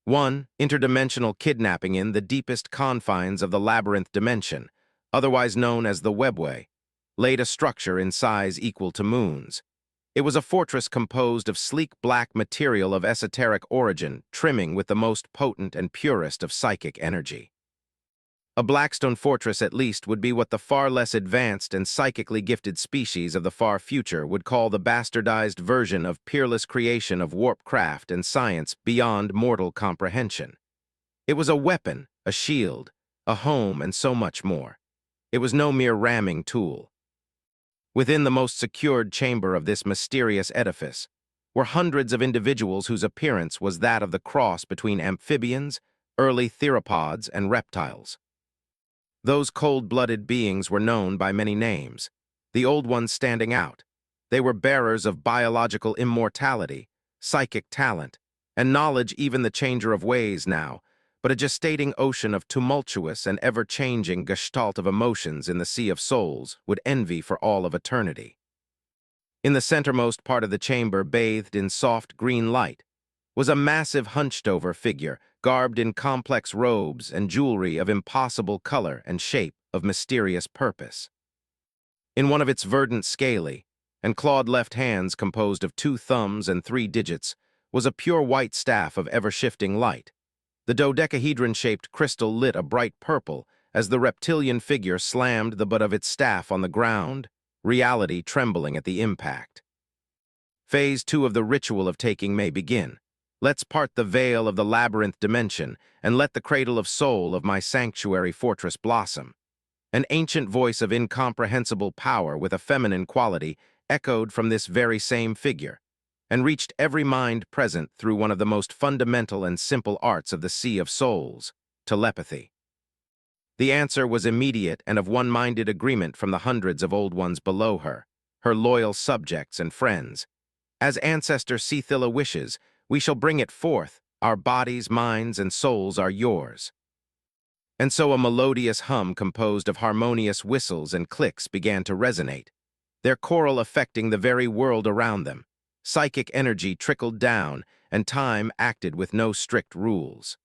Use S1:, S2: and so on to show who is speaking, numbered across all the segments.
S1: 1. Interdimensional kidnapping in the deepest confines of the labyrinth dimension, otherwise known as the webway, laid a structure in size equal to moons. It was a fortress composed of sleek black material of esoteric origin, trimming with the most potent and purest of psychic energy. A Blackstone fortress, at least, would be what the far less advanced and psychically gifted species of the far future would call the bastardized version of peerless creation of warp craft and science beyond mortal comprehension. It was a weapon, a shield, a home, and so much more. It was no mere ramming tool. Within the most secured chamber of this mysterious edifice were hundreds of individuals whose appearance was that of the cross between amphibians, early theropods, and reptiles. Those cold-blooded beings were known by many names, the old ones standing out. They were bearers of biological immortality, psychic talent, and knowledge even the changer of ways now, but a gestating ocean of tumultuous and ever-changing gestalt of emotions in the sea of souls would envy for all of eternity. In the centermost part of the chamber, bathed in soft green light, was a massive hunched-over figure, garbed in complex robes and jewelry of impossible color and shape of mysterious purpose. In one of its verdant scaly and clawed left hands composed of 2 thumbs and 3 digits was a pure white staff of ever-shifting light. The dodecahedron-shaped crystal lit a bright purple as the reptilian figure slammed the butt of its staff on the ground, reality trembling at the impact. Phase 2 of the ritual of taking may begin. Let's part the veil of the labyrinth dimension and let the cradle of soul of my sanctuary fortress blossom. An ancient voice of incomprehensible power with a feminine quality echoed from this very same figure and reached every mind present through one of the most fundamental and simple arts of the Sea of Souls, telepathy. The answer was immediate and of one-minded agreement from the hundreds of old ones below her, her loyal subjects and friends. As Ancestor Ceila wishes, we shall bring it forth. Our bodies, minds, and souls are yours. And so a melodious hum composed of harmonious whistles and clicks began to resonate, their choral affecting the very world around them. Psychic energy trickled down, and time acted with no strict rules.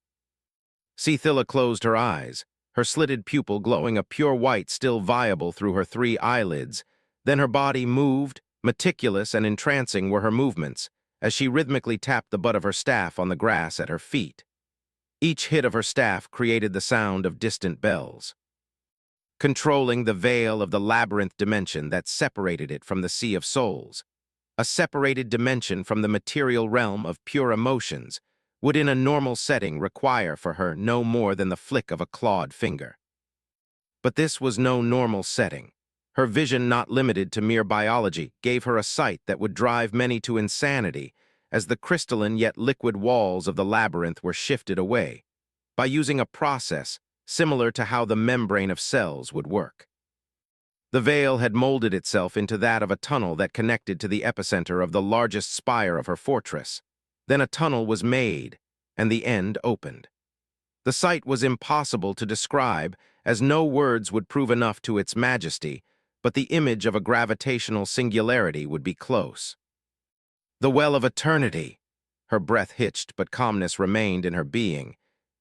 S1: Ceila closed her eyes, her slitted pupil glowing a pure white still viable through her 3 eyelids. Then her body moved, meticulous and entrancing were her movements, as she rhythmically tapped the butt of her staff on the grass at her feet. Each hit of her staff created the sound of distant bells. Controlling the veil of the labyrinth dimension that separated it from the Sea of Souls, a separated dimension from the material realm of pure emotions, would in a normal setting require for her no more than the flick of a clawed finger. But this was no normal setting. Her vision, not limited to mere biology, gave her a sight that would drive many to insanity as the crystalline yet liquid walls of the labyrinth were shifted away, by using a process similar to how the membrane of cells would work. The veil had molded itself into that of a tunnel that connected to the epicenter of the largest spire of her fortress. Then a tunnel was made, and the end opened. The sight was impossible to describe, as no words would prove enough to its majesty, but the image of a gravitational singularity would be close. The well of eternity! Her breath hitched, but calmness remained in her being.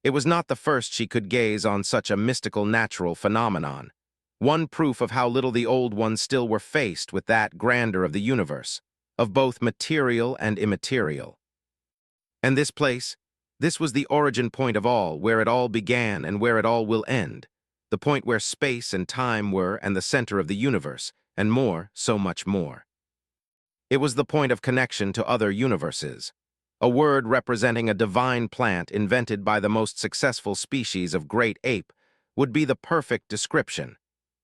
S1: It was not the first she could gaze on such a mystical natural phenomenon, one proof of how little the old ones still were faced with that grandeur of the universe, of both material and immaterial. And this place, this was the origin point of all, where it all began and where it all will end, the point where space and time were and the center of the universe, and more, so much more. It was the point of connection to other universes, a word representing a divine plant invented by the most successful species of great ape would be the perfect description.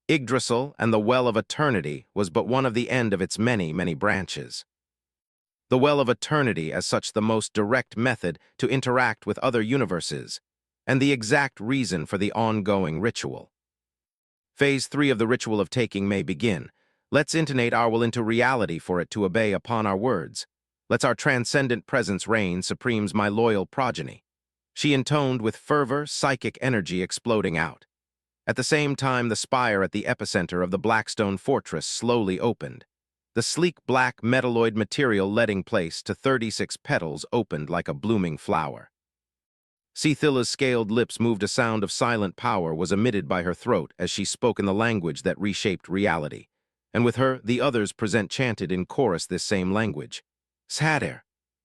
S1: Yggdrasil and the Well of Eternity was but one of the end of its many, many branches. The Well of Eternity as such the most direct method to interact with other universes, and the exact reason for the ongoing ritual. Phase 3 of the ritual of taking may begin. Let's intonate our will into reality for it to obey upon our words. Let's our transcendent presence reign supreme's my loyal progeny. She intoned with fervor, psychic energy exploding out. At the same time, the spire at the epicenter of the Blackstone fortress slowly opened. The sleek black metalloid material letting place to 36 petals opened like a blooming flower. Ceil's scaled lips moved. A sound of silent power was emitted by her throat as she spoke in the language that reshaped reality. And with her, the others present chanted in chorus this same language. Sader,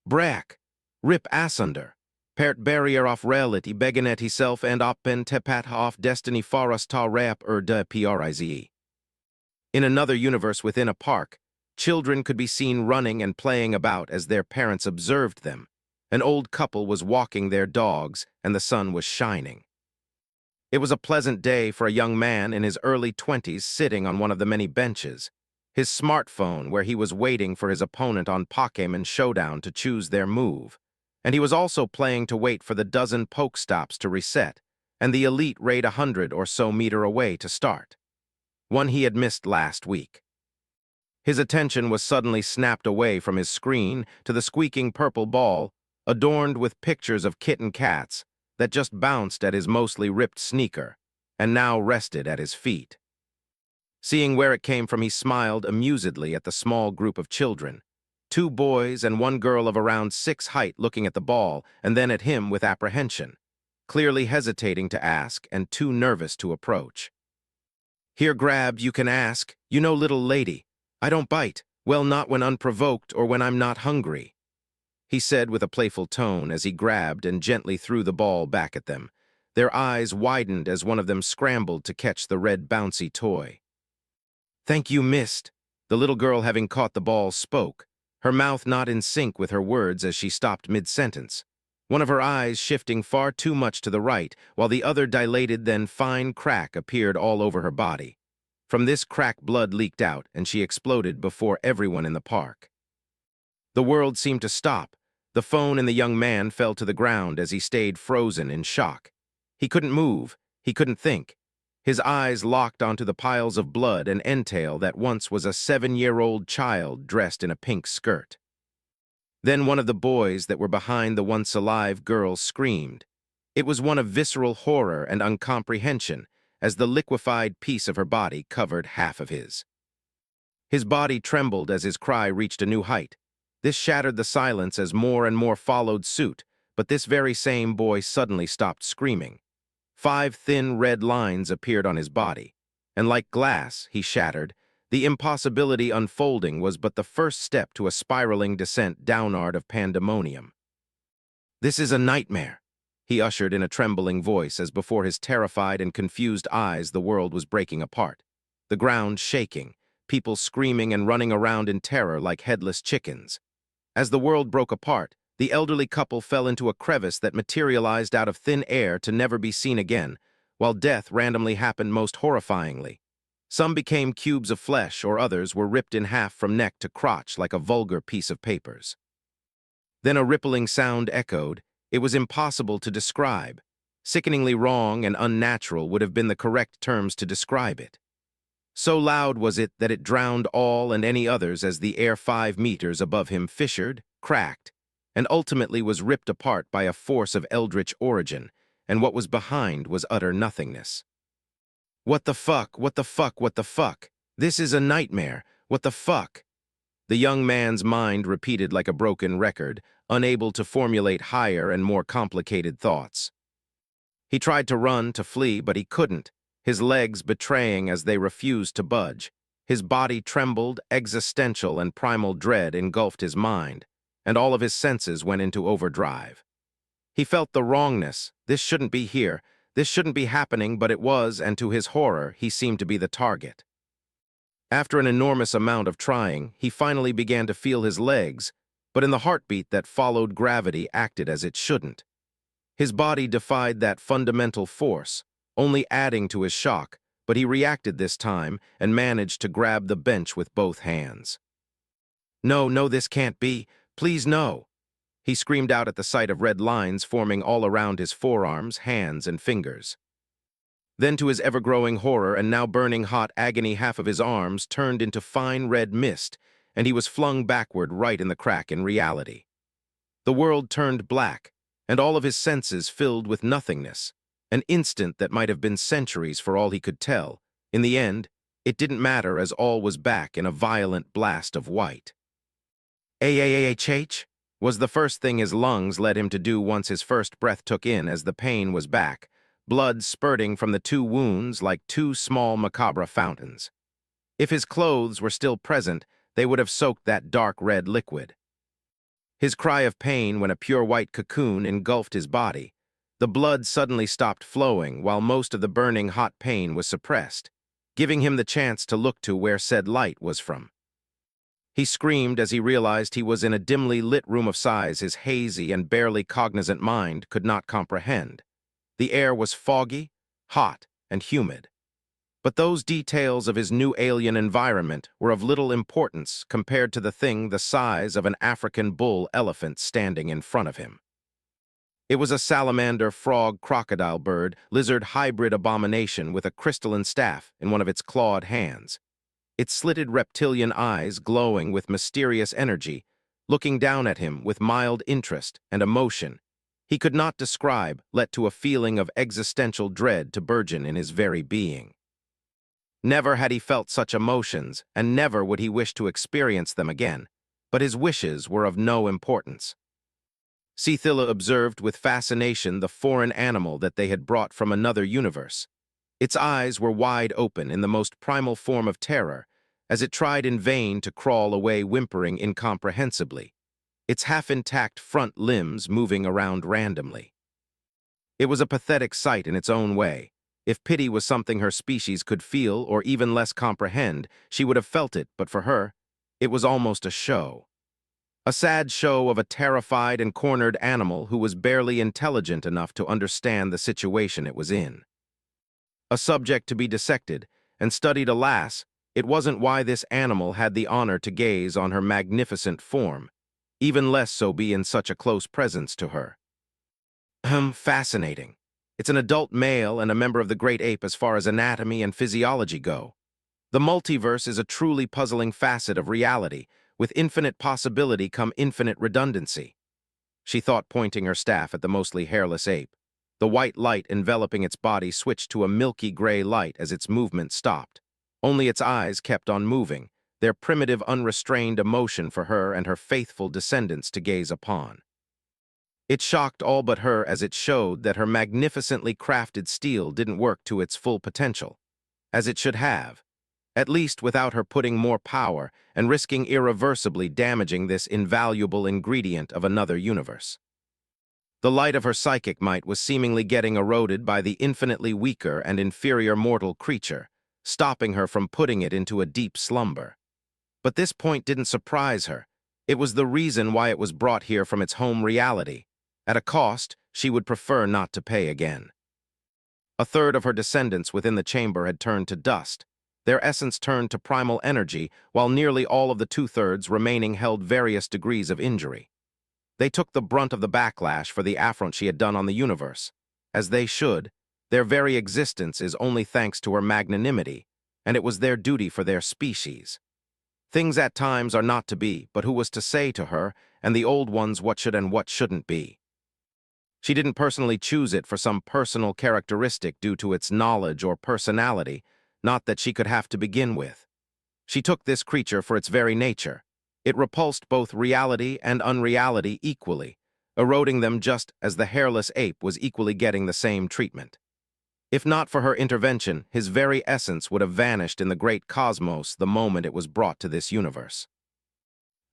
S1: Brak, Rip Asunder, Pert barrier off relit I beganet self and oppen tepat off destiny forest ta rap de prize. In another universe within a park, children could be seen running and playing about as their parents observed them. An old couple was walking their dogs, and the sun was shining. It was a pleasant day for a young man in his early 20s sitting on one of the many benches, his smartphone where he was waiting for his opponent on Pokémon Showdown to choose their move. And he was also playing to wait for the dozen Pokestops to reset, and the elite raid 100 or so meter away to start. One he had missed last week. His attention was suddenly snapped away from his screen to the squeaking purple ball, adorned with pictures of kitten cats, that just bounced at his mostly ripped sneaker, and now rested at his feet. Seeing where it came from, he smiled amusedly at the small group of children, 2 boys and 1 girl of around 6 height looking at the ball and then at him with apprehension, clearly hesitating to ask and too nervous to approach. Here, grab, you can ask. You know, little lady, I don't bite. Well, not when unprovoked or when I'm not hungry, he said with a playful tone as he grabbed and gently threw the ball back at them. Their eyes widened as one of them scrambled to catch the red bouncy toy. Thank you, missed. The little girl, having caught the ball, spoke, her mouth not in sync with her words as she stopped mid-sentence, one of her eyes shifting far too much to the right, while the other dilated, then fine crack appeared all over her body. From this crack, blood leaked out, and she exploded before everyone in the park. The world seemed to stop. The phone in the young man fell to the ground as he stayed frozen in shock. He couldn't move. He couldn't think. His eyes locked onto the piles of blood and entail that once was a 7-year-old child dressed in a pink skirt. Then one of the boys that were behind the once alive girl screamed. It was one of visceral horror and uncomprehension, as the liquefied piece of her body covered half of his. His body trembled as his cry reached a new height. This shattered the silence as more and more followed suit, but this very same boy suddenly stopped screaming. 5 thin red lines appeared on his body, and like glass, he shattered. The impossibility unfolding was but the first step to a spiraling descent downward of pandemonium. This is a nightmare, he ushered in a trembling voice as before his terrified and confused eyes the world was breaking apart, the ground shaking, people screaming and running around in terror like headless chickens. As the world broke apart, the elderly couple fell into a crevice that materialized out of thin air to never be seen again, while death randomly happened most horrifyingly. Some became cubes of flesh, or others were ripped in half from neck to crotch like a vulgar piece of papers. Then a rippling sound echoed. It was impossible to describe. Sickeningly wrong and unnatural would have been the correct terms to describe it. So loud was it that it drowned all and any others as the air 5 meters above him fissured, cracked, and ultimately was ripped apart by a force of eldritch origin, and what was behind was utter nothingness. What the fuck, what the fuck, what the fuck? This is a nightmare. What the fuck? The young man's mind repeated like a broken record, unable to formulate higher and more complicated thoughts. He tried to run, to flee, but he couldn't, his legs betraying as they refused to budge. His body trembled, existential and primal dread engulfed his mind, and all of his senses went into overdrive. He felt the wrongness. This shouldn't be here. This shouldn't be happening, but it was, and to his horror, he seemed to be the target. After an enormous amount of trying, he finally began to feel his legs, but in the heartbeat that followed, gravity acted as it shouldn't. His body defied that fundamental force, only adding to his shock, but he reacted this time and managed to grab the bench with both hands. No, no, this can't be. Please, no. He screamed out at the sight of red lines forming all around his forearms, hands, and fingers. Then, to his ever-growing horror and now burning hot agony, half of his arms turned into fine red mist, and he was flung backward right in the crack in reality. The world turned black, and all of his senses filled with nothingness, an instant that might have been centuries for all he could tell. In the end, it didn't matter as all was back in a violent blast of white. AAAHH? was the first thing his lungs led him to do once his first breath took in as the pain was back, blood spurting from the two wounds like two small macabre fountains. If his clothes were still present, they would have soaked that dark red liquid. His cry of pain when a pure white cocoon engulfed his body. The blood suddenly stopped flowing while most of the burning hot pain was suppressed, giving him the chance to look to where said light was from. He screamed as he realized he was in a dimly lit room of size his hazy and barely cognizant mind could not comprehend. The air was foggy, hot, and humid. But those details of his new alien environment were of little importance compared to the thing the size of an African bull elephant standing in front of him. It was a salamander, frog, crocodile bird, lizard hybrid abomination with a crystalline staff in one of its clawed hands. Its slitted reptilian eyes glowing with mysterious energy, looking down at him with mild interest and emotion he could not describe, led to a feeling of existential dread to burgeon in his very being. Never had he felt such emotions, and never would he wish to experience them again, but his wishes were of no importance. Ceila observed with fascination the foreign animal that they had brought from another universe. Its eyes were wide open in the most primal form of terror, as it tried in vain to crawl away whimpering incomprehensibly, its half-intact front limbs moving around randomly. It was a pathetic sight in its own way. If pity was something her species could feel or even less comprehend, she would have felt it, but for her, it was almost a show. A sad show of a terrified and cornered animal who was barely intelligent enough to understand the situation it was in. A subject to be dissected and studied, alas, it wasn't why this animal had the honor to gaze on her magnificent form, even less so be in such a close presence to her. Fascinating. It's an adult male and a member of the great ape as far as anatomy and physiology go. The multiverse is a truly puzzling facet of reality. With infinite possibility come infinite redundancy, she thought, pointing her staff at the mostly hairless ape. The white light enveloping its body switched to a milky gray light as its movement stopped. Only its eyes kept on moving, their primitive, unrestrained emotion for her and her faithful descendants to gaze upon. It shocked all but her as it showed that her magnificently crafted steel didn't work to its full potential, as it should have, at least without her putting more power and risking irreversibly damaging this invaluable ingredient of another universe. The light of her psychic might was seemingly getting eroded by the infinitely weaker and inferior mortal creature, stopping her from putting it into a deep slumber. But this point didn't surprise her. It was the reason why it was brought here from its home reality, at a cost she would prefer not to pay again. A third of her descendants within the chamber had turned to dust. Their essence turned to primal energy, while nearly all of the two-thirds remaining held various degrees of injury. They took the brunt of the backlash for the affront she had done on the universe. As they should, their very existence is only thanks to her magnanimity, and it was their duty for their species. Things at times are not to be, but who was to say to her, and the old ones, what should and what shouldn't be? She didn't personally choose it for some personal characteristic due to its knowledge or personality, not that she could have to begin with. She took this creature for its very nature. It repulsed both reality and unreality equally, eroding them just as the hairless ape was equally getting the same treatment. If not for her intervention, his very essence would have vanished in the great cosmos the moment it was brought to this universe.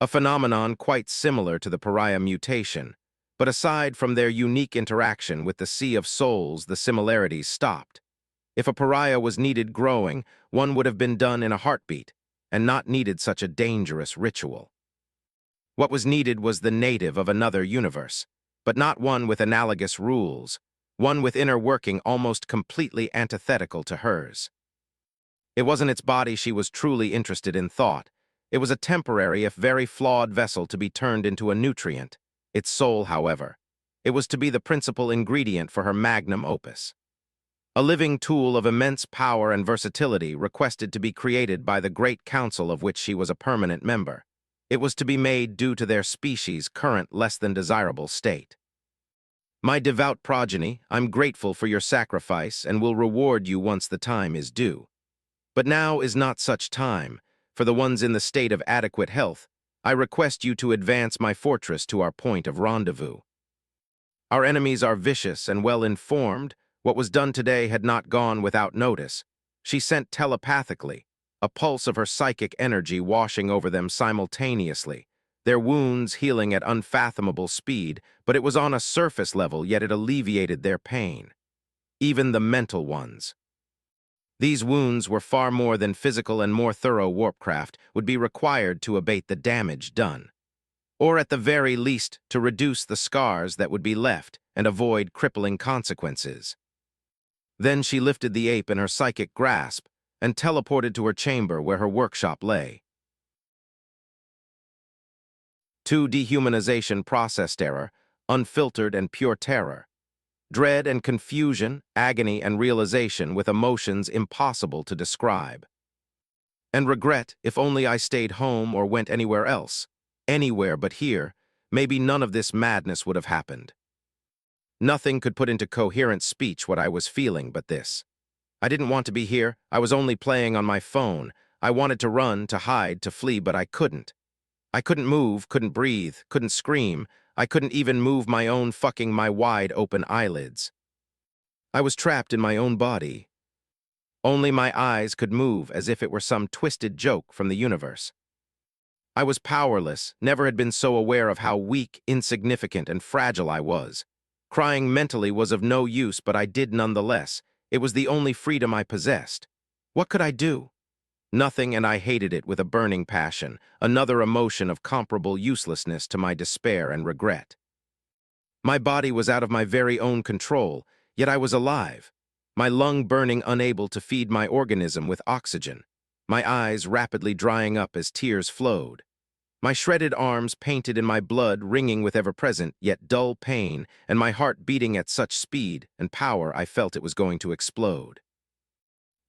S1: A phenomenon quite similar to the pariah mutation, but aside from their unique interaction with the Sea of Souls, the similarities stopped. If a pariah was needed growing, one would have been done in a heartbeat, and not needed such a dangerous ritual. What was needed was the native of another universe, but not one with analogous rules, one with inner working almost completely antithetical to hers. It wasn't its body she was truly interested in thought. It was a temporary, if very flawed vessel to be turned into a nutrient. Its soul, however, it was to be the principal ingredient for her magnum opus. A living tool of immense power and versatility requested to be created by the great council of which she was a permanent member. It was to be made due to their species' current less than desirable state. My devout progeny, I'm grateful for your sacrifice and will reward you once the time is due. But now is not such time. For the ones in the state of adequate health, I request you to advance my fortress to our point of rendezvous. Our enemies are vicious and well-informed. What was done today had not gone without notice. She sent telepathically, a pulse of her psychic energy washing over them simultaneously, their wounds healing at unfathomable speed, but it was on a surface level, yet it alleviated their pain. Even the mental ones. These wounds were far more than physical, and more thorough warpcraft would be required to abate the damage done, or at the very least to reduce the scars that would be left and avoid crippling consequences. Then she lifted the ape in her psychic grasp and teleported to her chamber where her workshop lay. 2. Dehumanization processed error, unfiltered and pure terror. Dread and confusion, agony and realization with emotions impossible to describe. And regret, if only I stayed home or went anywhere else. Anywhere but here, maybe none of this madness would have happened. Nothing could put into coherent speech what I was feeling but this. I didn't want to be here. I was only playing on my phone. I wanted to run, to hide, to flee, but I couldn't. I couldn't move, couldn't breathe, couldn't scream. I couldn't even move my wide-open eyelids. I was trapped in my own body. Only my eyes could move as if it were some twisted joke from the universe. I was powerless, never had been so aware of how weak, insignificant, and fragile I was. Crying mentally was of no use, but I did nonetheless. It was the only freedom I possessed. What could I do? Nothing, and I hated it with a burning passion, another emotion of comparable uselessness to my despair and regret. My body was out of my very own control, yet I was alive, my lung burning, unable to feed my organism with oxygen, my eyes rapidly drying up as tears flowed, my shredded arms painted in my blood ringing with ever-present yet dull pain, and my heart beating at such speed and power I felt it was going to explode.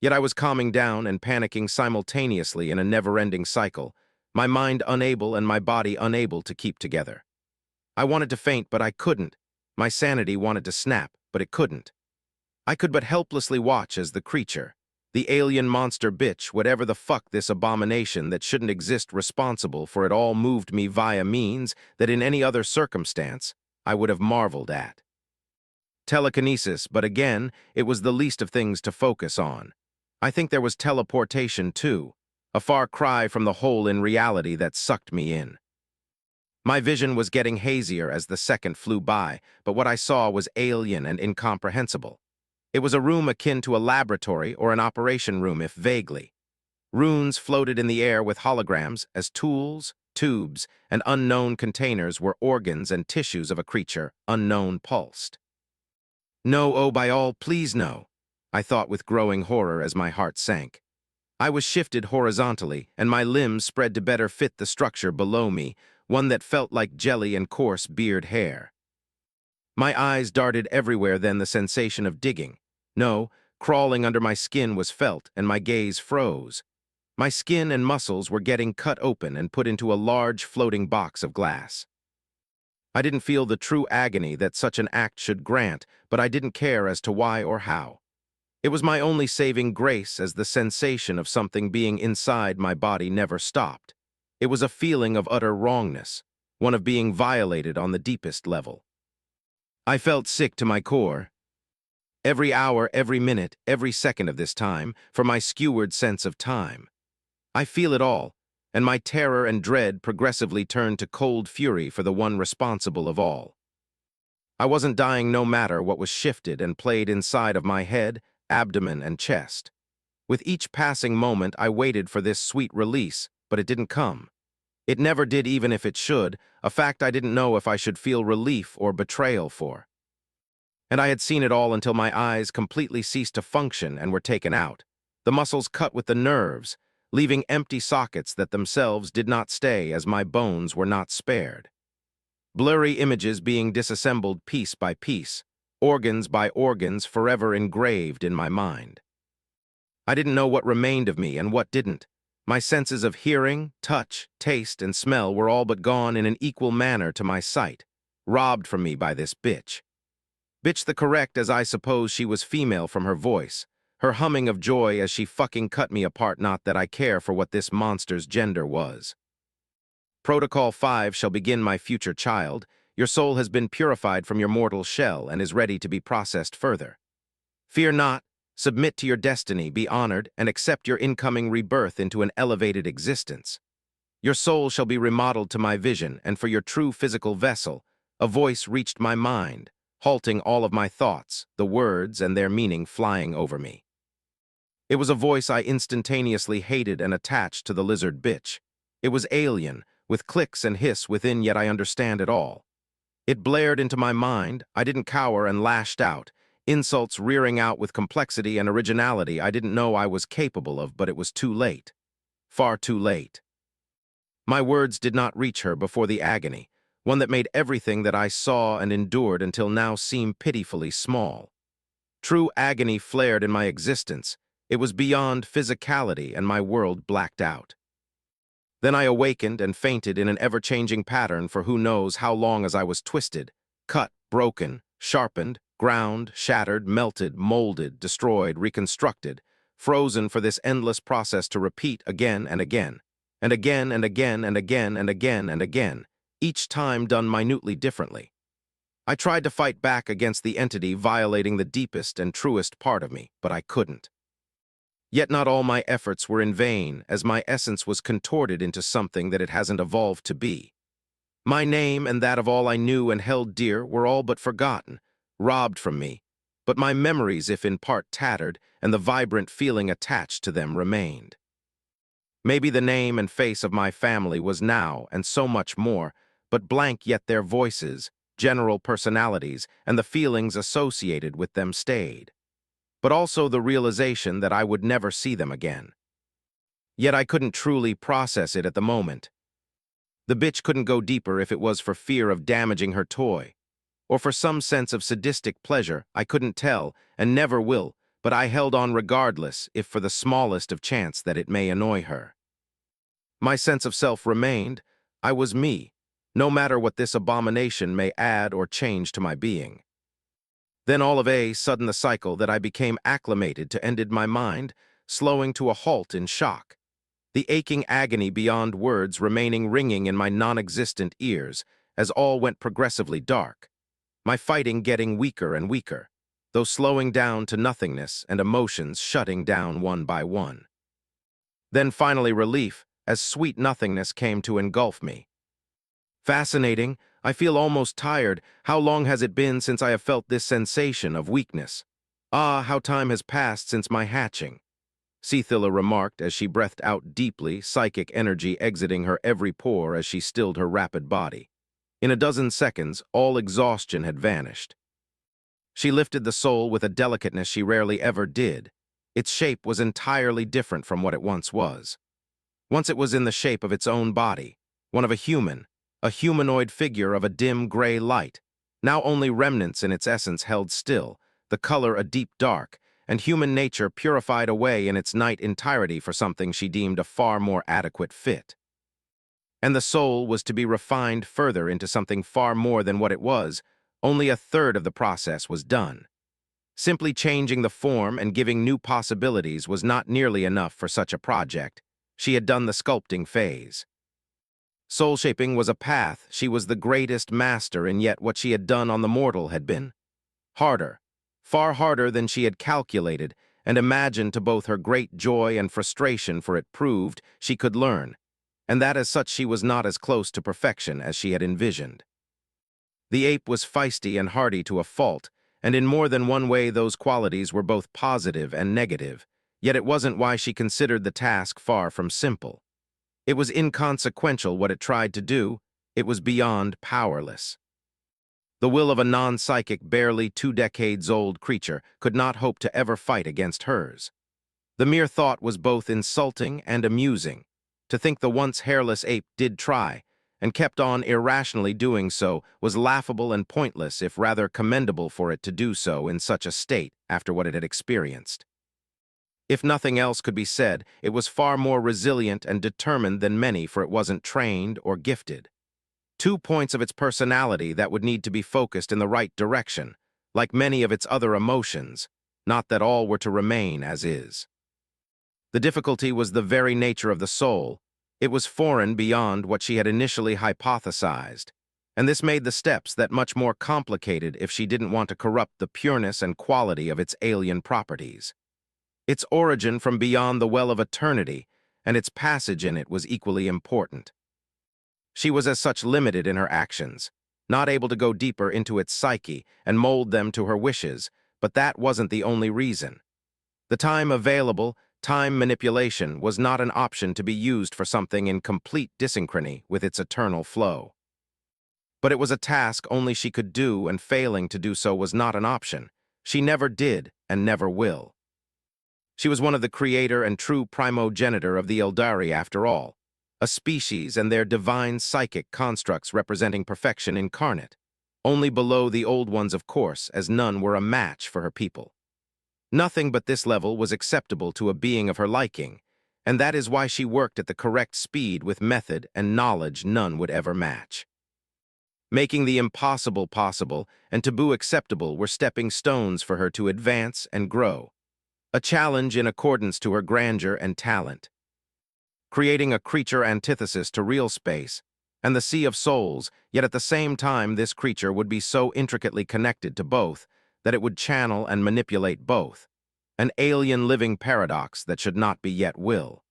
S1: Yet I was calming down and panicking simultaneously in a never-ending cycle, my mind unable and my body unable to keep together. I wanted to faint, but I couldn't. My sanity wanted to snap, but it couldn't. I could but helplessly watch as the creature, the alien monster bitch, whatever the fuck this abomination that shouldn't exist responsible for it all, moved me via means that in any other circumstance I would have marveled at. Telekinesis, but again, it was the least of things to focus on. I think there was teleportation too, a far cry from the hole in reality that sucked me in. My vision was getting hazier as the second flew by, but what I saw was alien and incomprehensible. It was a room akin to a laboratory or an operation room, if vaguely. Runes floated in the air with holograms as tools, tubes, and unknown containers were organs and tissues of a creature, unknown, pulsed. No, oh, by all, please no, I thought with growing horror as my heart sank. I was shifted horizontally, and my limbs spread to better fit the structure below me, one that felt like jelly and coarse beard hair. My eyes darted everywhere, then the sensation of digging, no, crawling under my skin was felt, and my gaze froze. My skin and muscles were getting cut open and put into a large floating box of glass. I didn't feel the true agony that such an act should grant, but I didn't care as to why or how. It was my only saving grace, as the sensation of something being inside my body never stopped. It was a feeling of utter wrongness, one of being violated on the deepest level. I felt sick to my core. Every hour, every minute, every second of this time, for my skewered sense of time. I feel it all, and my terror and dread progressively turned to cold fury for the one responsible of all. I wasn't dying no matter what was shifted and played inside of my head, abdomen, and chest. With each passing moment, I waited for this sweet release, but it didn't come. It never did, even if it should, a fact I didn't know if I should feel relief or betrayal for. And I had seen it all until my eyes completely ceased to function and were taken out, the muscles cut with the nerves, leaving empty sockets that themselves did not stay as my bones were not spared. Blurry images being disassembled piece by piece, organs by organs forever engraved in my mind. I didn't know what remained of me and what didn't. My senses of hearing, touch, taste, and smell were all but gone in an equal manner to my sight, robbed from me by this bitch. Bitch the correct, as I suppose she was female from her voice, her humming of joy as she fucking cut me apart, not that I care for what this monster's gender was. Protocol 5 shall begin, my future child. Your soul has been purified from your mortal shell and is ready to be processed further. Fear not, submit to your destiny, be honored, and accept your incoming rebirth into an elevated existence. Your soul shall be remodeled to my vision, and for your true physical vessel, a voice reached my mind, halting all of my thoughts, the words and their meaning flying over me. It was a voice I instantaneously hated and attached to the lizard bitch. It was alien, with clicks and hiss within, yet I understand it all. It blared into my mind. I didn't cower and lashed out, insults rearing out with complexity and originality I didn't know I was capable of, but it was too late. Far too late. My words did not reach her before the agony, one that made everything that I saw and endured until now seem pitifully small. True agony flared in my existence. It was beyond physicality, and my world blacked out. Then I awakened and fainted in an ever-changing pattern for who knows how long, as I was twisted, cut, broken, sharpened, ground, shattered, melted, molded, destroyed, reconstructed, frozen for this endless process to repeat again and again, and again and again and again and again and again, each time done minutely differently. I tried to fight back against the entity violating the deepest and truest part of me, but I couldn't. Yet not all my efforts were in vain, as my essence was contorted into something that it hasn't evolved to be. My name and that of all I knew and held dear were all but forgotten, robbed from me, but my memories, if in part tattered, and the vibrant feeling attached to them remained. Maybe the name and face of my family was now, and so much more, but blank, yet their voices, general personalities, and the feelings associated with them stayed. But also the realization that I would never see them again. Yet I couldn't truly process it at the moment. The bitch couldn't go deeper if it was for fear of damaging her toy, or for some sense of sadistic pleasure. I couldn't tell, and never will, but I held on regardless, if for the smallest of chance that it may annoy her. My sense of self remained. I was me, no matter what this abomination may add or change to my being. Then all of a sudden the cycle that I became acclimated to ended my mind, slowing to a halt in shock. The aching agony beyond words remaining ringing in my non-existent ears as all went progressively dark. My fighting getting weaker and weaker, though slowing down to nothingness and emotions shutting down one by one. Then finally relief, as sweet nothingness came to engulf me. Fascinating. I feel almost tired. How long has it been since I have felt this sensation of weakness? Ah, how time has passed since my hatching. Ceila remarked as she breathed out deeply, psychic energy exiting her every pore as she stilled her rapid body. In a dozen seconds, all exhaustion had vanished. She lifted the soul with a delicateness she rarely ever did. Its shape was entirely different from what it once was. Once it was in the shape of its own body, one of a humanoid figure of a dim gray light, now only remnants in its essence held still, the color a deep dark, and human nature purified away in its night entirety for something she deemed a far more adequate fit. And the soul was to be refined further into something far more than what it was. Only a third of the process was done. Simply changing the form and giving new possibilities was not nearly enough for such a project. She had done the sculpting phase. Soul-shaping was a path. She was the greatest master, and yet what she had done on the mortal had been harder, far harder than she had calculated and imagined, to both her great joy and frustration, for it proved she could learn, and that as such she was not as close to perfection as she had envisioned. The ape was feisty and hardy to a fault, and in more than one way those qualities were both positive and negative, yet it wasn't why she considered the task far from simple. It was inconsequential what it tried to do. It was beyond powerless. The will of a non-psychic, barely 2 decades old creature could not hope to ever fight against hers. The mere thought was both insulting and amusing. To think the once hairless ape did try, and kept on irrationally doing so, was laughable and pointless, if rather commendable for it to do so in such a state after what it had experienced. If nothing else could be said, it was far more resilient and determined than many, for it wasn't trained or gifted. 2 points of its personality that would need to be focused in the right direction, like many of its other emotions, not that all were to remain as is. The difficulty was the very nature of the soul. It was foreign beyond what she had initially hypothesized, and this made the steps that much more complicated if she didn't want to corrupt the pureness and quality of its alien properties. Its origin from beyond the well of eternity, and its passage in it was equally important. She was as such limited in her actions, not able to go deeper into its psyche and mold them to her wishes, but that wasn't the only reason. The time available, time manipulation, was not an option to be used for something in complete disynchrony with its eternal flow. But it was a task only she could do, and failing to do so was not an option. She never did and never will. She was one of the creator and true primogenitor of the Eldari after all, a species and their divine psychic constructs representing perfection incarnate, only below the old ones of course, as none were a match for her people. Nothing but this level was acceptable to a being of her liking, and that is why she worked at the correct speed with method and knowledge none would ever match. Making the impossible possible and taboo acceptable were stepping stones for her to advance and grow, a challenge in accordance to her grandeur and talent. Creating a creature antithesis to real space and the sea of souls, yet at the same time this creature would be so intricately connected to both that it would channel and manipulate both, an alien living paradox that should not be yet will.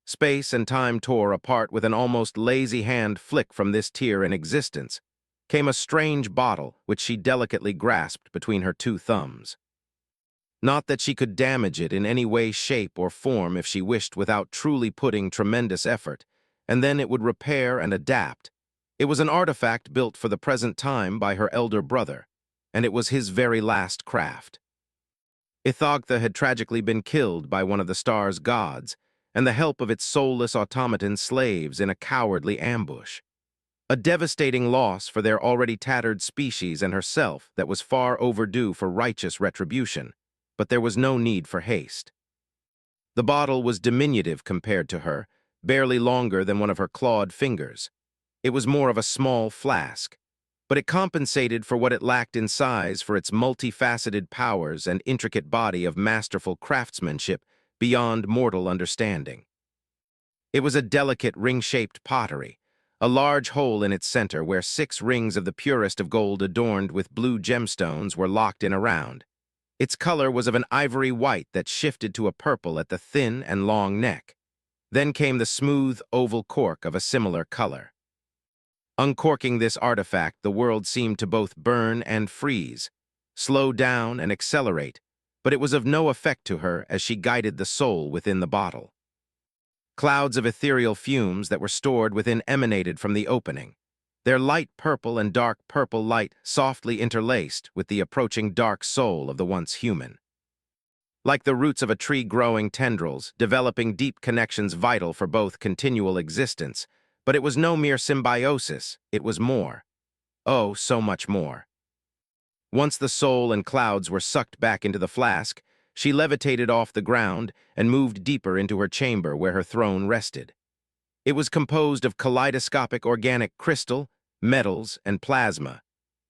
S1: Space and time tore apart with an almost lazy hand flick from this tier in existence, came a strange bottle which she delicately grasped between her two thumbs. Not that she could damage it in any way, shape, or form if she wished without truly putting tremendous effort, and then it would repair and adapt. It was an artifact built for the present time by her elder brother, and it was his very last craft. Ithogtha had tragically been killed by one of the star's gods, and the help of its soulless automaton slaves in a cowardly ambush. A devastating loss for their already tattered species and herself that was far overdue for righteous retribution, but there was no need for haste. The bottle was diminutive compared to her, barely longer than one of her clawed fingers. It was more of a small flask, but it compensated for what it lacked in size for its multifaceted powers and intricate body of masterful craftsmanship beyond mortal understanding. It was a delicate ring-shaped pottery, a large hole in its center where 6 rings of the purest of gold adorned with blue gemstones were locked in around. Its color was of an ivory white that shifted to a purple at the thin and long neck. Then came the smooth, oval cork of a similar color. Uncorking this artifact, the world seemed to both burn and freeze, slow down and accelerate, but it was of no effect to her as she guided the soul within the bottle. Clouds of ethereal fumes that were stored within emanated from the opening, their light purple and dark purple light softly interlaced with the approaching dark soul of the once human. Like the roots of a tree growing tendrils, developing deep connections vital for both continual existence, but it was no mere symbiosis, it was more. Oh, so much more. Once the soul and clouds were sucked back into the flask, she levitated off the ground and moved deeper into her chamber where her throne rested. It was composed of kaleidoscopic organic crystal, metals, and plasma.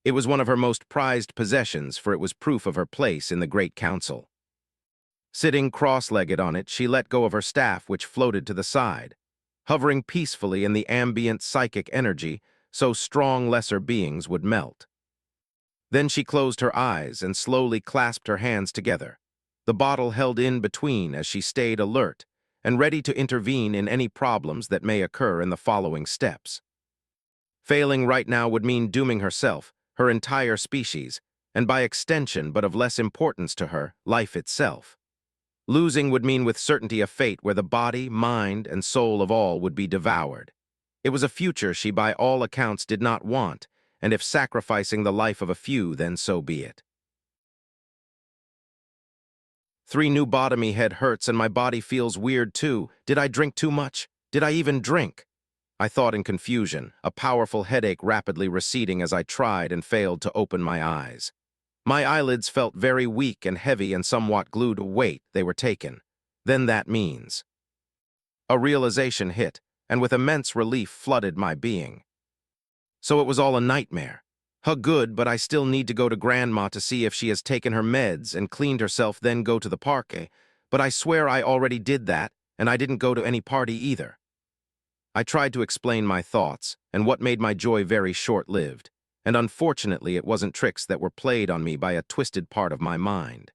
S1: It was one of her most prized possessions, for it was proof of her place in the Great Council. Sitting cross-legged on it, she let go of her staff, which floated to the side, hovering peacefully in the ambient psychic energy so strong lesser beings would melt. Then she closed her eyes and slowly clasped her hands together, the bottle held in between as she stayed alert and ready to intervene in any problems that may occur in the following steps. Failing right now would mean dooming herself, her entire species, and by extension, but of less importance to her, life itself. Losing would mean with certainty a fate where the body, mind, and soul of all would be devoured. It was a future she by all accounts did not want, and if sacrificing the life of a few, then so be it. 3 new botomy head hurts and my body feels weird too. Did I drink too much? Did I even drink? I thought in confusion, a powerful headache rapidly receding as I tried and failed to open my eyes. My eyelids felt very weak and heavy and somewhat glued. Wait, they were taken. Then that means. A realization hit, and with immense relief flooded my being. So it was all a nightmare. Good, but I still need to go to Grandma to see if she has taken her meds and cleaned herself, then go to the parque. But I swear I already did that, and I didn't go to any party either. I tried to explain my thoughts, and what made my joy very short-lived, and unfortunately it wasn't tricks that were played on me by a twisted part of my mind.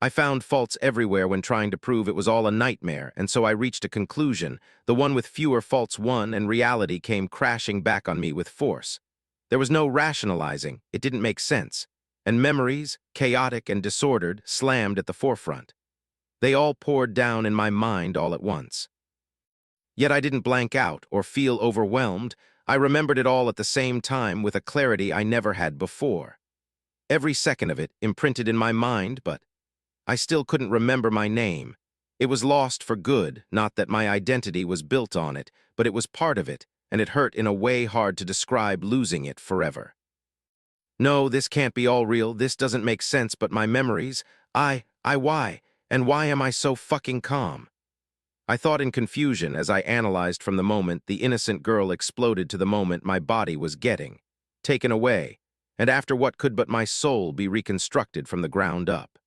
S1: I found faults everywhere when trying to prove it was all a nightmare, and so I reached a conclusion. The one with fewer faults won, and reality came crashing back on me with force. There was no rationalizing, it didn't make sense, and memories, chaotic and disordered, slammed at the forefront. They all poured down in my mind all at once. Yet I didn't blank out or feel overwhelmed. I remembered it all at the same time with a clarity I never had before. Every second of it imprinted in my mind, but I still couldn't remember my name. It was lost for good, not that my identity was built on it, but it was part of it, and it hurt in a way hard to describe losing it forever. No, this can't be all real, this doesn't make sense, but my memories, why? And why am I so fucking calm? I thought in confusion as I analyzed from the moment the innocent girl exploded to the moment my body was getting taken away, and after what could but my soul be reconstructed from the ground up.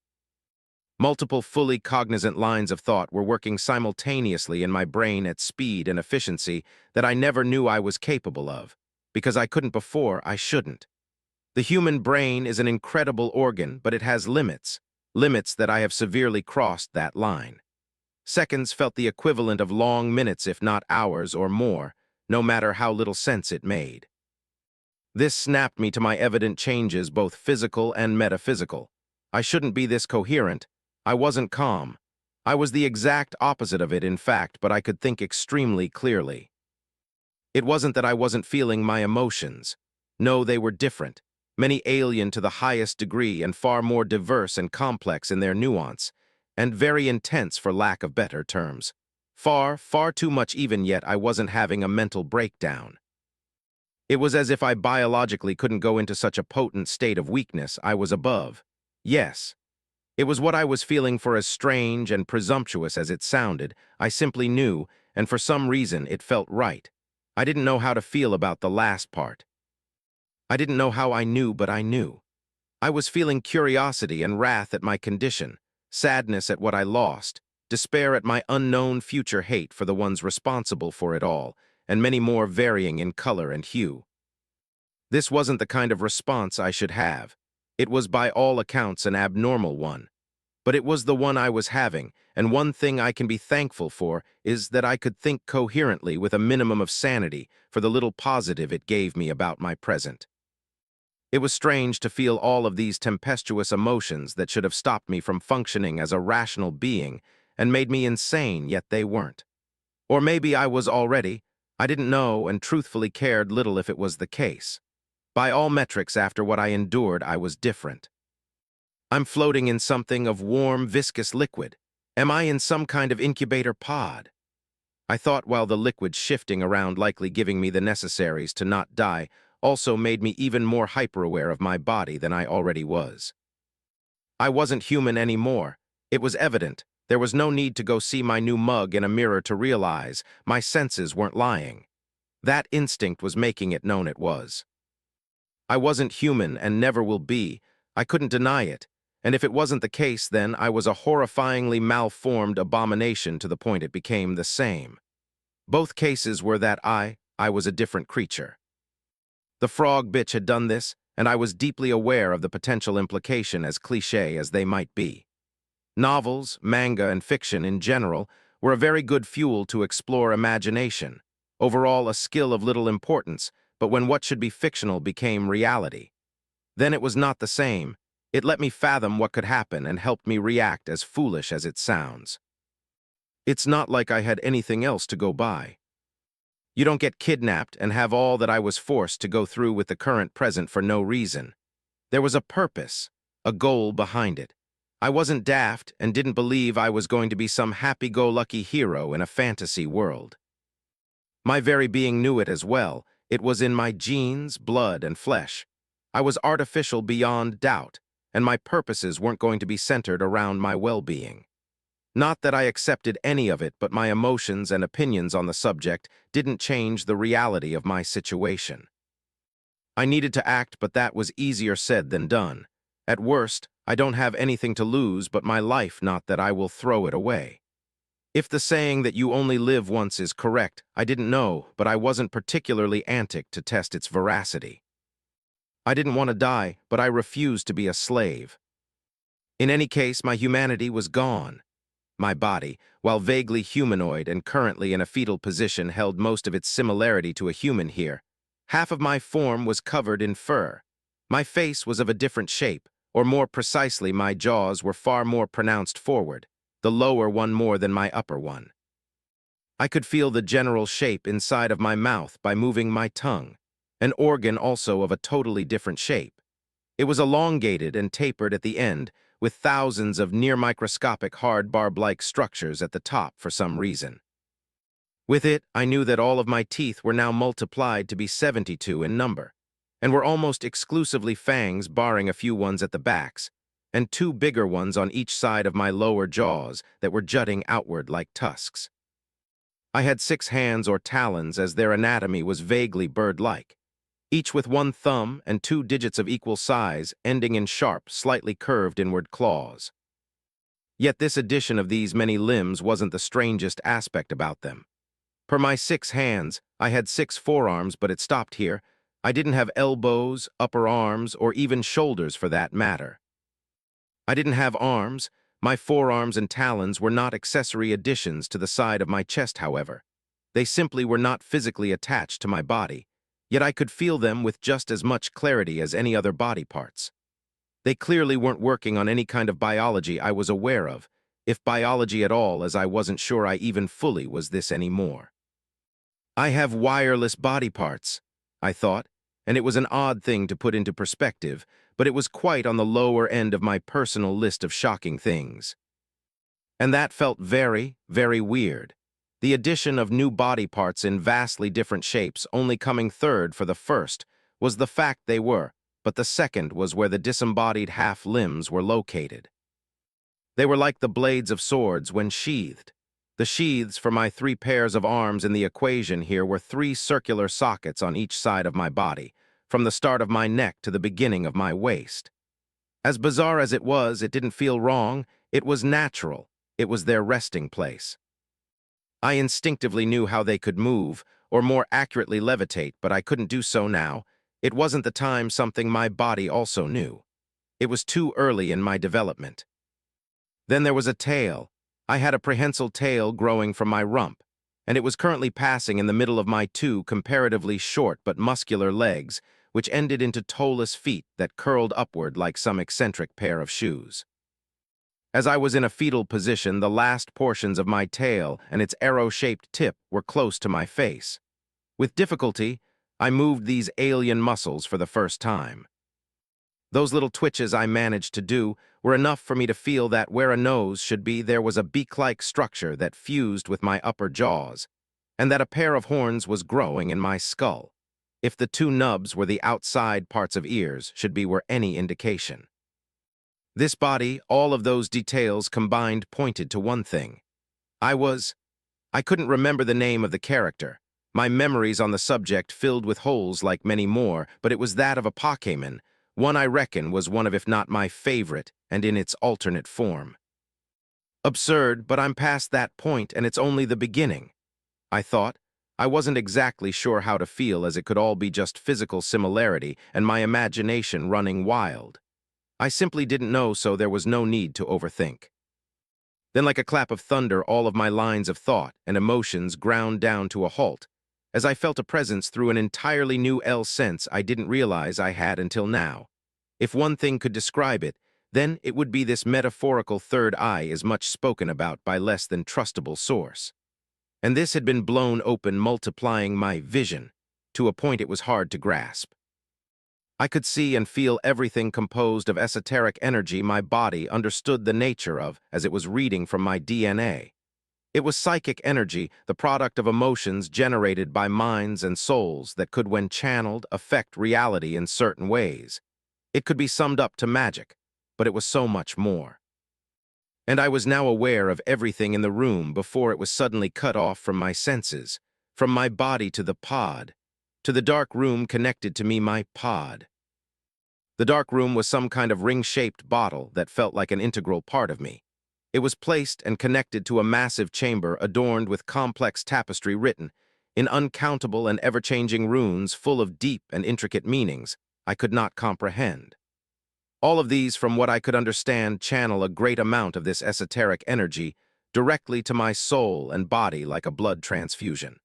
S1: Multiple fully cognizant lines of thought were working simultaneously in my brain at speed and efficiency that I never knew I was capable of, because I couldn't before, I shouldn't. The human brain is an incredible organ, but it has limits that I have severely crossed that line. Seconds felt the equivalent of long minutes, if not hours or more, no matter how little sense it made. This snapped me to my evident changes, both physical and metaphysical. I shouldn't be this coherent. I wasn't calm. I was the exact opposite of it, in fact, but I could think extremely clearly. It wasn't that I wasn't feeling my emotions. No, they were different, many alien to the highest degree and far more diverse and complex in their nuance, and very intense for lack of better terms. Far too much even, yet I wasn't having a mental breakdown. It was as if I biologically couldn't go into such a potent state of weakness. I was above. Yes. It was what I was feeling, for as strange and presumptuous as it sounded, I simply knew, and for some reason it felt right. I didn't know how to feel about the last part. I didn't know how I knew, but I knew. I was feeling curiosity and wrath at my condition, sadness at what I lost, despair at my unknown future, hate for the ones responsible for it all, and many more varying in color and hue. This wasn't the kind of response I should have. It was by all accounts an abnormal one. But it was the one I was having, and one thing I can be thankful for is that I could think coherently with a minimum of sanity for the little positive it gave me about my present. It was strange to feel all of these tempestuous emotions that should have stopped me from functioning as a rational being and made me insane, yet they weren't. Or maybe I was already. I didn't know and truthfully cared little if it was the case. By all metrics, after what I endured, I was different. I'm floating in something of warm, viscous liquid. Am I in some kind of incubator pod? I thought, while the liquid shifting around, likely giving me the necessaries to not die, also made me even more hyper-aware of my body than I already was. I wasn't human anymore. It was evident. There was no need to go see my new mug in a mirror to realize my senses weren't lying. That instinct was making it known it was. I wasn't human and never will be. I couldn't deny it. And if it wasn't the case, then I was a horrifyingly malformed abomination to the point it became the same. Both cases were that I was a different creature. The frog bitch had done this, and I was deeply aware of the potential implication, as cliché as they might be. Novels, manga, and fiction in general were a very good fuel to explore imagination, overall a skill of little importance, but when what should be fictional became reality, then it was not the same. It let me fathom what could happen and helped me react, as foolish as it sounds. It's not like I had anything else to go by. You don't get kidnapped and have all that I was forced to go through with the current present for no reason. There was a purpose, a goal behind it. I wasn't daft and didn't believe I was going to be some happy-go-lucky hero in a fantasy world. My very being knew it as well. It was in my genes, blood, and flesh. I was artificial beyond doubt, and my purposes weren't going to be centered around my well-being. Not that I accepted any of it, but my emotions and opinions on the subject didn't change the reality of my situation. I needed to act, but that was easier said than done. At worst, I don't have anything to lose but my life, not that I will throw it away. If the saying that you only live once is correct, I didn't know, but I wasn't particularly antic to test its veracity. I didn't want to die, but I refused to be a slave. In any case, my humanity was gone. My body, while vaguely humanoid and currently in a fetal position, held most of its similarity to a human here. Half of my form was covered in fur. My face was of a different shape, or more precisely, my jaws were far more pronounced forward, the lower one more than my upper one. I could feel the general shape inside of my mouth by moving my tongue, an organ also of a totally different shape. It was elongated and tapered at the end, with thousands of near-microscopic hard barb-like structures at the top for some reason. With it, I knew that all of my teeth were now multiplied to be 72 in number, and were almost exclusively fangs barring a few ones at the backs, and two bigger ones on each side of my lower jaws that were jutting outward like tusks. I had 6 hands or talons as their anatomy was vaguely bird-like, each with 1 thumb and 2 digits of equal size ending in sharp, slightly curved inward claws. Yet this addition of these many limbs wasn't the strangest aspect about them. Per my 6 hands, I had 6 forearms, but it stopped here. I didn't have elbows, upper arms, or even shoulders for that matter. I didn't have arms. My forearms and talons were not accessory additions to the side of my chest, however. They simply were not physically attached to my body, yet I could feel them with just as much clarity as any other body parts. They clearly weren't working on any kind of biology I was aware of, if biology at all, as I wasn't sure I even fully was this anymore. I have wireless body parts, I thought, and it was an odd thing to put into perspective, but it was quite on the lower end of my personal list of shocking things. And that felt very, very weird. The addition of new body parts in vastly different shapes only coming third for the first was the fact they were, but the second was where the disembodied half-limbs were located. They were like the blades of swords when sheathed. The sheaths for my 3 pairs of arms in the equation here were 3 circular sockets on each side of my body, from the start of my neck to the beginning of my waist. As bizarre as it was, it didn't feel wrong. It was natural. It was their resting place. I instinctively knew how they could move, or more accurately levitate, but I couldn't do so now. It wasn't the time something my body also knew. It was too early in my development. Then there was a tail. I had a prehensile tail growing from my rump, and it was currently passing in the middle of my 2 comparatively short but muscular legs, which ended into toeless feet that curled upward like some eccentric pair of shoes. As I was in a fetal position, the last portions of my tail and its arrow-shaped tip were close to my face. With difficulty, I moved these alien muscles for the first time. Those little twitches I managed to do were enough for me to feel that where a nose should be, there was a beak-like structure that fused with my upper jaws, and that a pair of horns was growing in my skull, if the 2 nubs were the outside parts of ears should be were any indication. This body, all of those details combined pointed to one thing. I couldn't remember the name of the character. My memories on the subject filled with holes like many more, but it was that of a Pokémon. One I reckon was one of, if not my favorite, and in its alternate form. Absurd, but I'm past that point and it's only the beginning. I thought. I wasn't exactly sure how to feel, as it could all be just physical similarity and my imagination running wild. I simply didn't know, so there was no need to overthink. Then, like a clap of thunder, all of my lines of thought and emotions ground down to a halt, as I felt a presence through an entirely new sense I didn't realize I had until now. If one thing could describe it, then it would be this metaphorical third eye is much spoken about by less than trustable source. And this had been blown open, multiplying my vision to a point it was hard to grasp. I could see and feel everything composed of esoteric energy my body understood the nature of as it was reading from my DNA. It was psychic energy, the product of emotions generated by minds and souls that could, when channeled, affect reality in certain ways. It could be summed up to magic, but it was so much more. And I was now aware of everything in the room before it was suddenly cut off from my senses, from my body to the pod, to the dark room connected to me, my pod. The dark room was some kind of ring-shaped bottle that felt like an integral part of me. It was placed and connected to a massive chamber adorned with complex tapestry written in uncountable and ever-changing runes full of deep and intricate meanings I could not comprehend. All of these, from what I could understand, channel a great amount of this esoteric energy directly to my soul and body like a blood transfusion.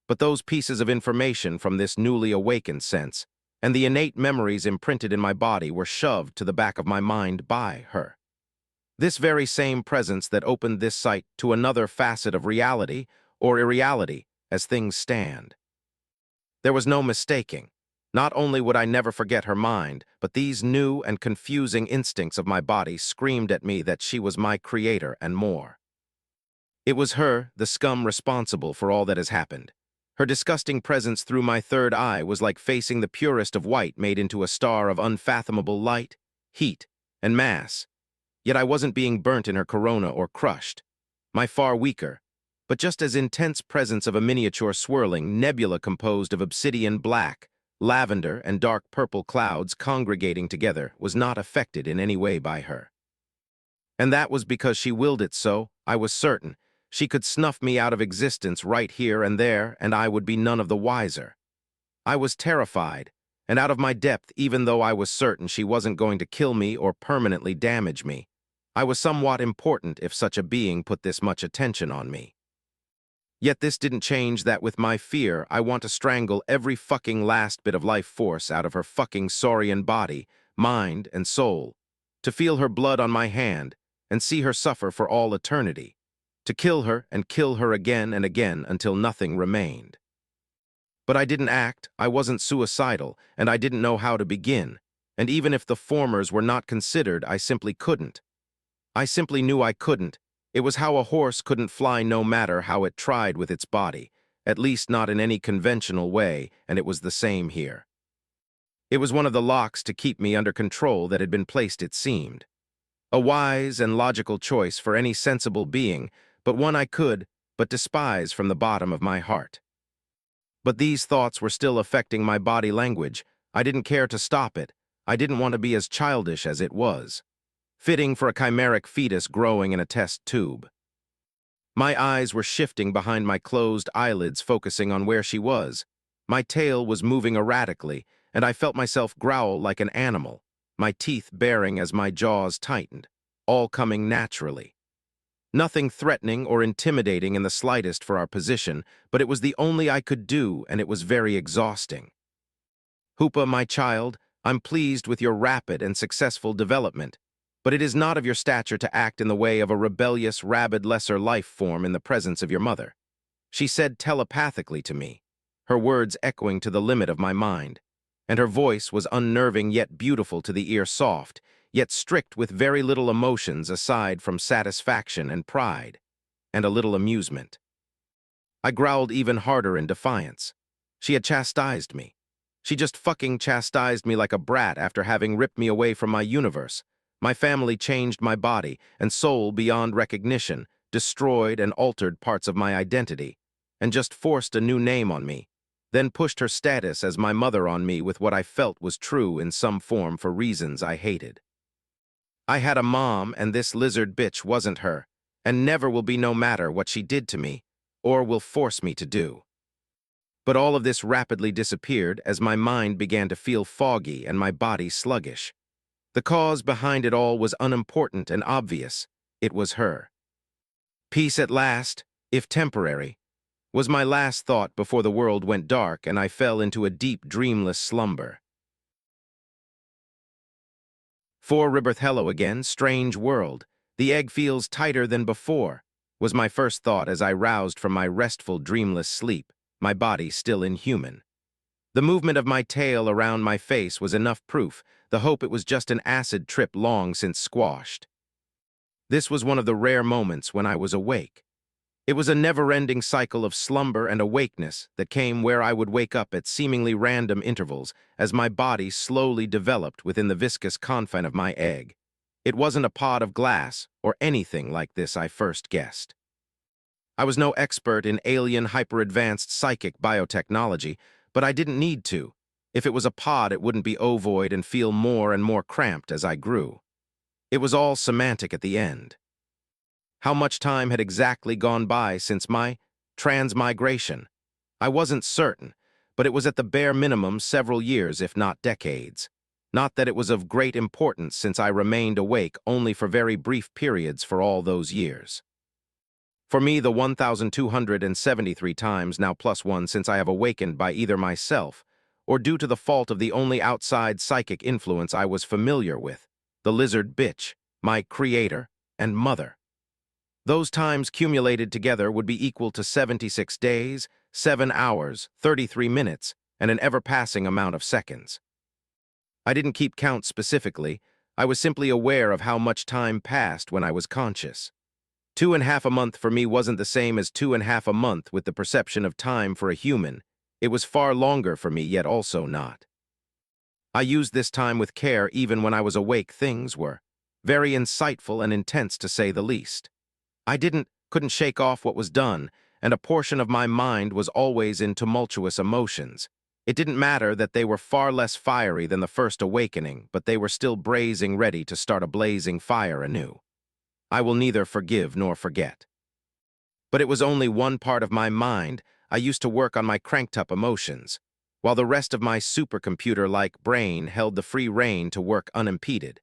S1: But those pieces of information from this newly awakened sense and the innate memories imprinted in my body were shoved to the back of my mind by her. This very same presence that opened this sight to another facet of reality or irreality as things stand. There was no mistaking. Not only would I never forget her mind, but these new and confusing instincts of my body screamed at me that she was my creator and more. It was her, the scum responsible for all that has happened. Her disgusting presence through my third eye was like facing the purest of white made into a star of unfathomable light, heat, and mass. Yet I wasn't being burnt in her corona or crushed. My far weaker, but just as intense presence of a miniature swirling nebula composed of obsidian black, lavender, and dark purple clouds congregating together was not affected in any way by her. And that was because she willed it so, I was certain. She could snuff me out of existence right here and there, and I would be none of the wiser. I was terrified, and out of my depth even though I was certain she wasn't going to kill me or permanently damage me. I was somewhat important if such a being put this much attention on me. Yet this didn't change that with my fear, I want to strangle every fucking last bit of life force out of her fucking saurian body, mind, and soul, to feel her blood on my hand and see her suffer for all eternity, to kill her and kill her again and again until nothing remained. But I didn't act, I wasn't suicidal, and I didn't know how to begin, and even if the formers were not considered, I simply couldn't. I simply knew I couldn't. It was how a horse couldn't fly no matter how it tried with its body, at least not in any conventional way, and it was the same here. It was one of the locks to keep me under control that had been placed, it seemed. A wise and logical choice for any sensible being, but one I could but despise from the bottom of my heart. But these thoughts were still affecting my body language. I didn't care to stop it. I didn't want to be as childish as it was. Fitting for a chimeric fetus growing in a test tube. My eyes were shifting behind my closed eyelids, focusing on where she was. My tail was moving erratically, and I felt myself growl like an animal, my teeth baring as my jaws tightened, all coming naturally. Nothing threatening or intimidating in the slightest for our position, but it was the only I could do, and it was very exhausting. Hoopa, my child, I'm pleased with your rapid and successful development. But it is not of your stature to act in the way of a rebellious, rabid lesser life form in the presence of your mother. She said telepathically to me, her words echoing to the limit of my mind, and her voice was unnerving yet beautiful to the ear, soft, yet strict with very little emotions aside from satisfaction and pride, and a little amusement. I growled even harder in defiance. She had chastised me. She just fucking chastised me like a brat after having ripped me away from my universe. My family changed my body and soul beyond recognition, destroyed and altered parts of my identity, and just forced a new name on me, then pushed her status as my mother on me with what I felt was true in some form for reasons I hated. I had a mom, and this lizard bitch wasn't her, and never will be, no matter what she did to me, or will force me to do. But all of this rapidly disappeared as my mind began to feel foggy and my body sluggish. The cause behind it all was unimportant and obvious. It was her. Peace at last, if temporary, was my last thought before the world went dark and I fell into a deep, dreamless slumber. For Rebirth, hello again, strange world. The egg feels tighter than before, was my first thought as I roused from my restful, dreamless sleep, my body still inhuman. The movement of my tail around my face was enough proof, the hope it was just an acid trip long since squashed. This was one of the rare moments when I was awake. It was a never-ending cycle of slumber and awakeness that came where I would wake up at seemingly random intervals as my body slowly developed within the viscous confine of my egg. It wasn't a pod of glass or anything like this I first guessed. I was no expert in alien hyper-advanced psychic biotechnology, but I didn't need to. If it was a pod, it wouldn't be ovoid and feel more and more cramped as I grew. It was all semantic at the end. How much time had exactly gone by since my transmigration? I wasn't certain, but it was at the bare minimum several years, if not decades. Not that it was of great importance, since I remained awake only for very brief periods for all those years. For me, the 1,273 times, now plus one, since I have awakened by either myself or due to the fault of the only outside psychic influence I was familiar with, the lizard bitch, my creator and mother. Those times cumulated together would be equal to 76 days, 7 hours, 33 minutes, and an ever-passing amount of seconds. I didn't keep count specifically. I was simply aware of how much time passed when I was conscious. 2.5 a month for me wasn't the same as 2.5 a month with the perception of time for a human. It was far longer for me, yet also not. I used this time with care. Even when I was awake, things were very insightful and intense, to say the least. I couldn't shake off what was done, and a portion of my mind was always in tumultuous emotions. It didn't matter that they were far less fiery than the first awakening, but they were still blazing ready to start a blazing fire anew. I will neither forgive nor forget. But it was only one part of my mind. I used to work on my cranked-up emotions, while the rest of my supercomputer-like brain held the free rein to work unimpeded.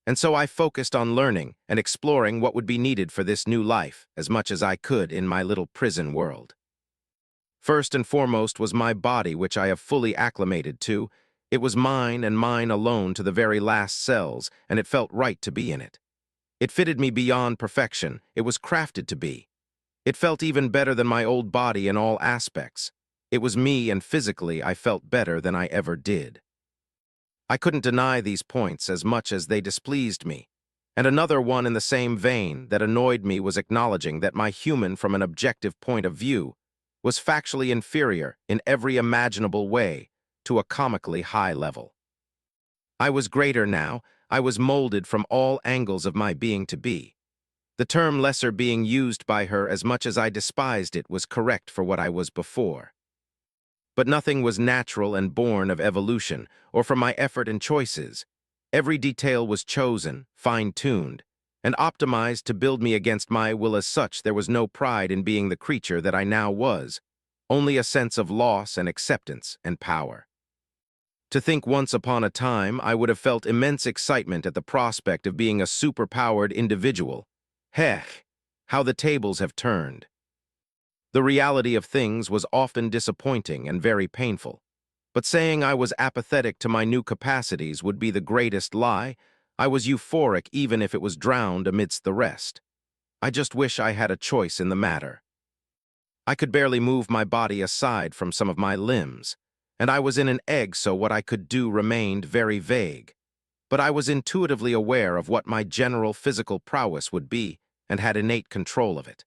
S1: And so I focused on learning and exploring what would be needed for this new life as much as I could in my little prison world. First and foremost was my body, which I have fully acclimated to. It was mine and mine alone to the very last cells, and it felt right to be in it. It fitted me beyond perfection. It was crafted to be. It felt even better than my old body in all aspects. It was me, and physically I felt better than I ever did. I couldn't deny these points as much as they displeased me. And another one in the same vein that annoyed me was acknowledging that my human, from an objective point of view, was factually inferior in every imaginable way to a comically high level. I was greater now. I was molded from all angles of my being to be. The term lesser being used by her, as much as I despised it, was correct for what I was before. But nothing was natural and born of evolution, or from my effort and choices. Every detail was chosen, fine-tuned, and optimized to build me against my will. As such, there was no pride in being the creature that I now was, only a sense of loss and acceptance and power. To think once upon a time I would have felt immense excitement at the prospect of being a superpowered individual. Heck, how the tables have turned. The reality of things was often disappointing and very painful. But saying I was apathetic to my new capacities would be the greatest lie. I was euphoric, even if it was drowned amidst the rest. I just wish I had a choice in the matter. I could barely move my body aside from some of my limbs, and I was in an egg, so what I could do remained very vague. But I was intuitively aware of what my general physical prowess would be, and had innate control of it.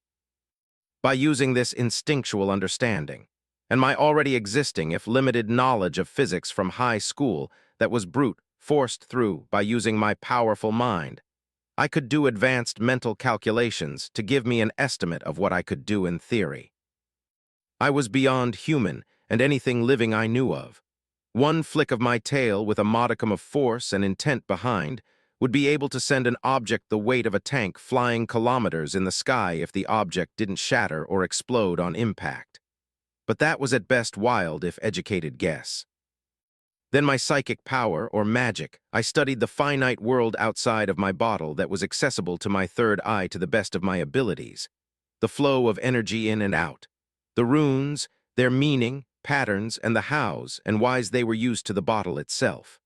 S1: By using this instinctual understanding, and my already existing, if limited, knowledge of physics from high school that was brute forced through by using my powerful mind, I could do advanced mental calculations to give me an estimate of what I could do in theory. I was beyond human and anything living I knew of. One flick of my tail with a modicum of force and intent behind would be able to send an object the weight of a tank flying kilometers in the sky if the object didn't shatter or explode on impact. But that was at best wild, if educated, guess. Then my psychic power, or magic. I studied the finite world outside of my bottle that was accessible to my third eye to the best of my abilities. The flow of energy in and out. The runes, their meaning, patterns, and the hows and whys they were used to the bottle itself.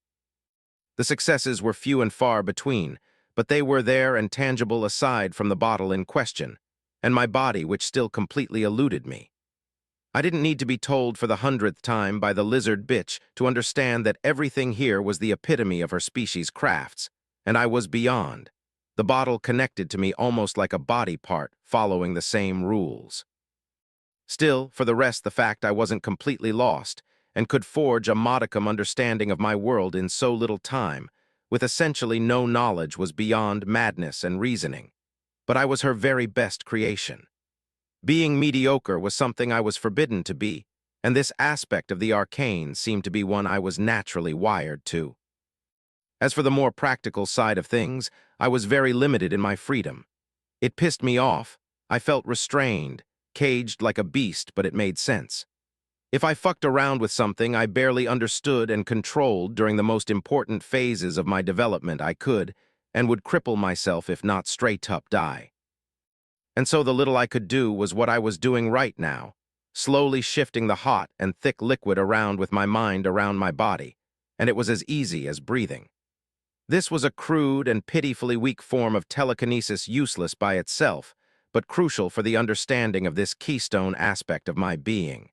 S1: The successes were few and far between, but they were there and tangible aside from the bottle in question, and my body, which still completely eluded me. I didn't need to be told for the 100th time by the lizard bitch to understand that everything here was the epitome of her species' crafts, and I was beyond. The bottle connected to me almost like a body part, following the same rules. Still, for the rest, the fact I wasn't completely lost, and could forge a modicum understanding of my world in so little time, with essentially no knowledge, was beyond madness and reasoning. But I was her very best creation. Being mediocre was something I was forbidden to be, and this aspect of the arcane seemed to be one I was naturally wired to. As for the more practical side of things, I was very limited in my freedom. It pissed me off. I felt restrained, caged like a beast, but it made sense. If I fucked around with something I barely understood and controlled during the most important phases of my development, I could, and would cripple myself if not straight up die. And so the little I could do was what I was doing right now, slowly shifting the hot and thick liquid around with my mind around my body, and it was as easy as breathing. This was a crude and pitifully weak form of telekinesis, useless by itself, but crucial for the understanding of this keystone aspect of my being.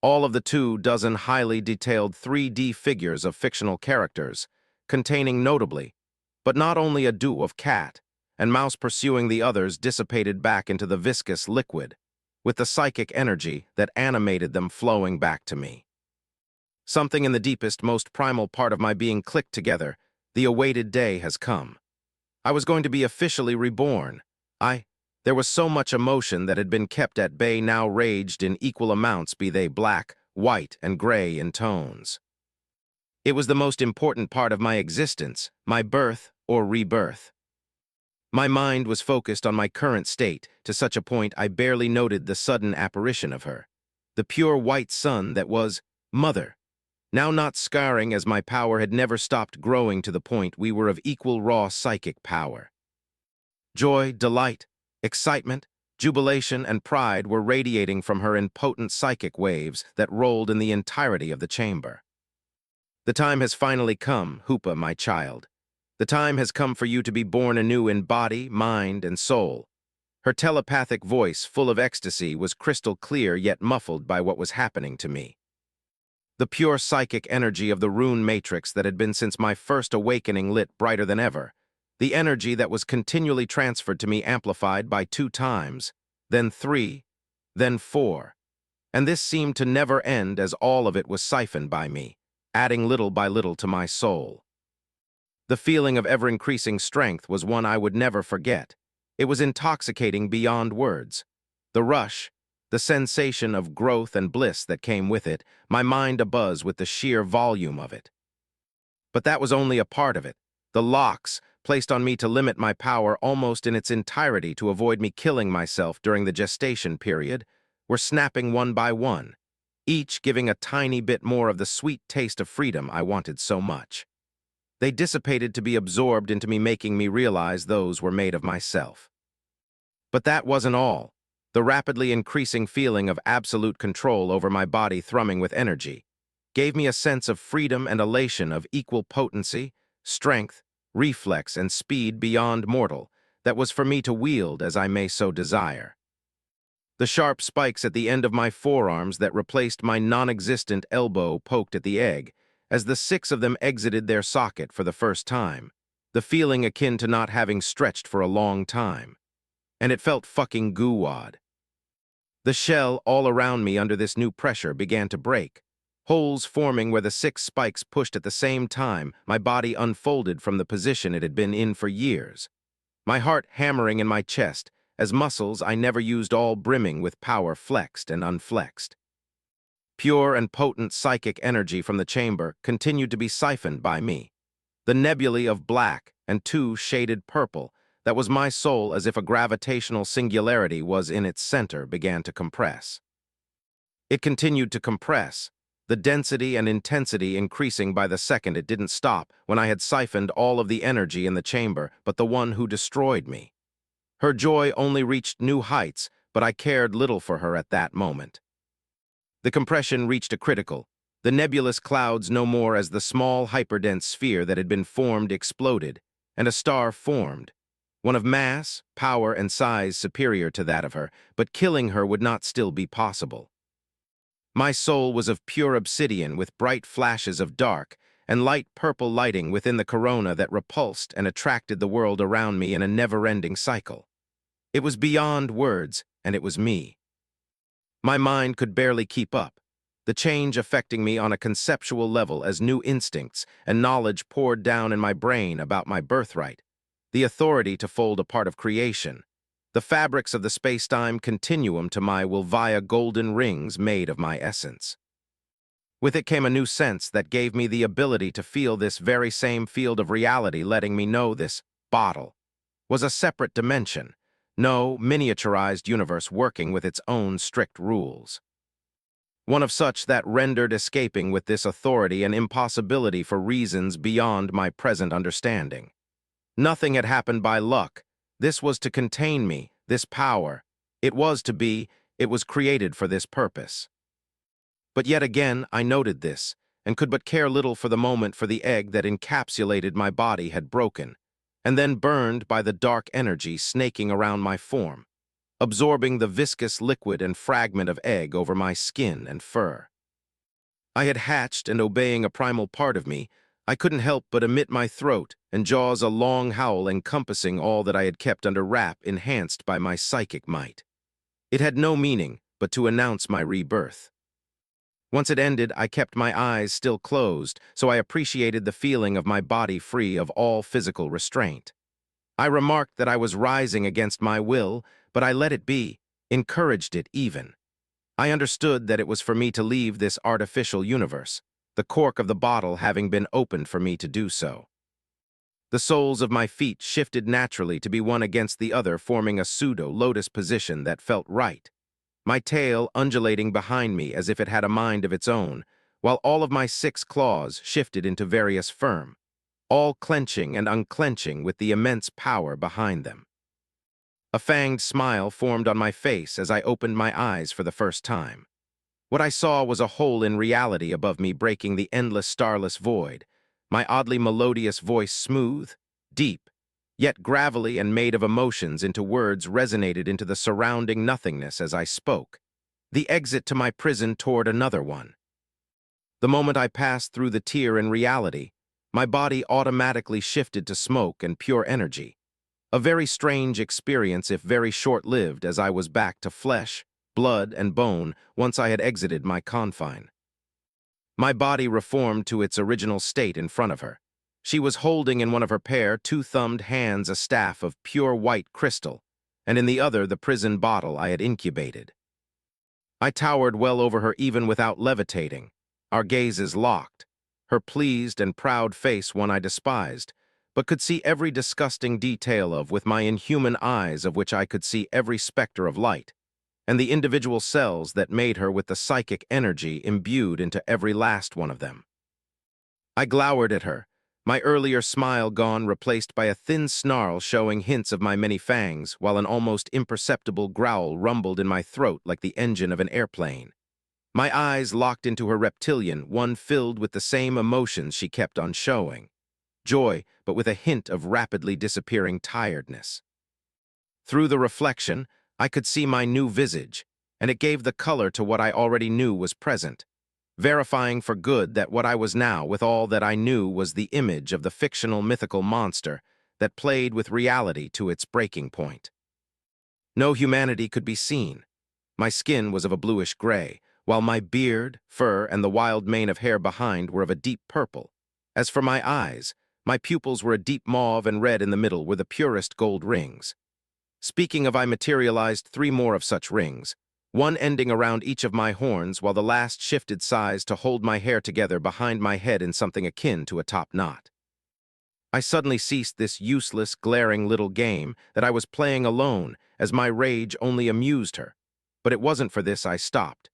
S1: All of the 24 highly detailed 3D figures of fictional characters, containing notably, but not only a duo of cat and mouse pursuing the others, dissipated back into the viscous liquid, with the psychic energy that animated them flowing back to me. Something in the deepest, most primal part of my being clicked together. The awaited day has come. I was going to be officially reborn. There was so much emotion that had been kept at bay now raged in equal amounts, be they black, white, and gray in tones. It was the most important part of my existence, my birth or rebirth. My mind was focused on my current state, to such a point I barely noted the sudden apparition of her. The pure white sun that was Mother, now not scarring as my power had never stopped growing to the point we were of equal raw psychic power. Joy, delight, excitement, jubilation, and pride were radiating from her in potent psychic waves that rolled in the entirety of the chamber. The time has finally come, Hoopa, my child. The time has come for you to be born anew in body, mind, and soul. Her telepathic voice, full of ecstasy, was crystal clear yet muffled by what was happening to me. The pure psychic energy of the rune matrix that had been since my first awakening lit brighter than ever. The energy that was continually transferred to me amplified by 2 times, then 3, then 4. And this seemed to never end as all of it was siphoned by me, adding little by little to my soul. The feeling of ever-increasing strength was one I would never forget. It was intoxicating beyond words. The rush, the sensation of growth and bliss that came with it, my mind abuzz with the sheer volume of it. But that was only a part of it. The locks, placed on me to limit my power almost in its entirety to avoid me killing myself during the gestation period, were snapping one by one, each giving a tiny bit more of the sweet taste of freedom I wanted so much. They dissipated to be absorbed into me, making me realize those were made of myself. But that wasn't all. The rapidly increasing feeling of absolute control over my body thrumming with energy gave me a sense of freedom and elation of equal potency, strength, reflex, and speed beyond mortal that was for me to wield as I may so desire. The sharp spikes at the end of my forearms that replaced my non-existent elbow poked at the egg, as the 6 of them exited their socket for the first time, the feeling akin to not having stretched for a long time. And it felt fucking goo-wad. The shell all around me under this new pressure began to break, holes forming where the 6 spikes pushed at the same time. My body unfolded from the position it had been in for years, my heart hammering in my chest as muscles I never used all brimming with power flexed and unflexed. Pure and potent psychic energy from the chamber continued to be siphoned by me. The nebulae of black and 2 shaded purple that was my soul, as if a gravitational singularity was in its center, began to compress. It continued to compress, the density and intensity increasing by the second. It didn't stop when I had siphoned all of the energy in the chamber but the one who destroyed me. Her joy only reached new heights, but I cared little for her at that moment. The compression reached a critical. The nebulous clouds no more as the small hyperdense sphere that had been formed exploded, and a star formed, one of mass, power, and size superior to that of her, but killing her would not still be possible. My soul was of pure obsidian with bright flashes of dark and light purple lighting within the corona that repulsed and attracted the world around me in a never-ending cycle. It was beyond words, and it was me. My mind could barely keep up, the change affecting me on a conceptual level as new instincts and knowledge poured down in my brain about my birthright, the authority to fold a part of creation, the fabrics of the space-time continuum to my will via golden rings made of my essence. With it came a new sense that gave me the ability to feel this very same field of reality letting me know this bottle, was a separate dimension, no miniaturized universe working with its own strict rules. One of such that rendered escaping with this authority an impossibility for reasons beyond my present understanding. Nothing had happened by luck. This was to contain me, this power. It was to be, it was created for this purpose. But yet again, I noted this, and could but care little for the moment, for the egg that encapsulated my body had broken, and then burned by the dark energy snaking around my form, absorbing the viscous liquid and fragment of egg over my skin and fur. I had hatched, and obeying a primal part of me, I couldn't help but emit my throat and jaws a long howl encompassing all that I had kept under wrap, enhanced by my psychic might. It had no meaning but to announce my rebirth. Once it ended, I kept my eyes still closed, so I appreciated the feeling of my body free of all physical restraint. I remarked that I was rising against my will, but I let it be, encouraged it even. I understood that it was for me to leave this artificial universe, the cork of the bottle having been opened for me to do so. The soles of my feet shifted naturally to be one against the other, forming a pseudo-lotus position that felt right, my tail undulating behind me as if it had a mind of its own, while all of my 6 claws shifted into various firm, all clenching and unclenching with the immense power behind them. A fanged smile formed on my face as I opened my eyes for the first time. What I saw was a hole in reality above me, breaking the endless starless void, my oddly melodious voice smooth, deep, yet gravelly and made of emotions into words resonated into the surrounding nothingness as I spoke, the exit to my prison toward another one. The moment I passed through the tier in reality, my body automatically shifted to smoke and pure energy, a very strange experience if very short-lived, as I was back to flesh, blood, and bone once I had exited my confine. My body reformed to its original state in front of her. She was holding in one of her pair 2-thumbed hands a staff of pure white crystal, and in the other the prison bottle I had incubated. I towered well over her even without levitating, our gazes locked, her pleased and proud face one I despised, but could see every disgusting detail of with my inhuman eyes, of which I could see every specter of light, and the individual cells that made her with the psychic energy imbued into every last one of them. I glowered at her, my earlier smile gone, replaced by a thin snarl showing hints of my many fangs, while an almost imperceptible growl rumbled in my throat like the engine of an airplane. My eyes locked into her reptilian, one filled with the same emotions she kept on showing. Joy, but with a hint of rapidly disappearing tiredness. Through the reflection, I could see my new visage, and it gave the color to what I already knew was present, verifying for good that what I was now, with all that I knew, was the image of the fictional mythical monster that played with reality to its breaking point. No humanity could be seen. My skin was of a bluish gray, while my beard, fur, and the wild mane of hair behind were of a deep purple. As for my eyes, my pupils were a deep mauve, and red in the middle were the purest gold rings. Speaking of, I materialized 3 more of such rings, one ending around each of my horns, while the last shifted size to hold my hair together behind my head in something akin to a top knot. I suddenly ceased this useless, glaring little game that I was playing alone, as my rage only amused her. But it wasn't for this I stopped,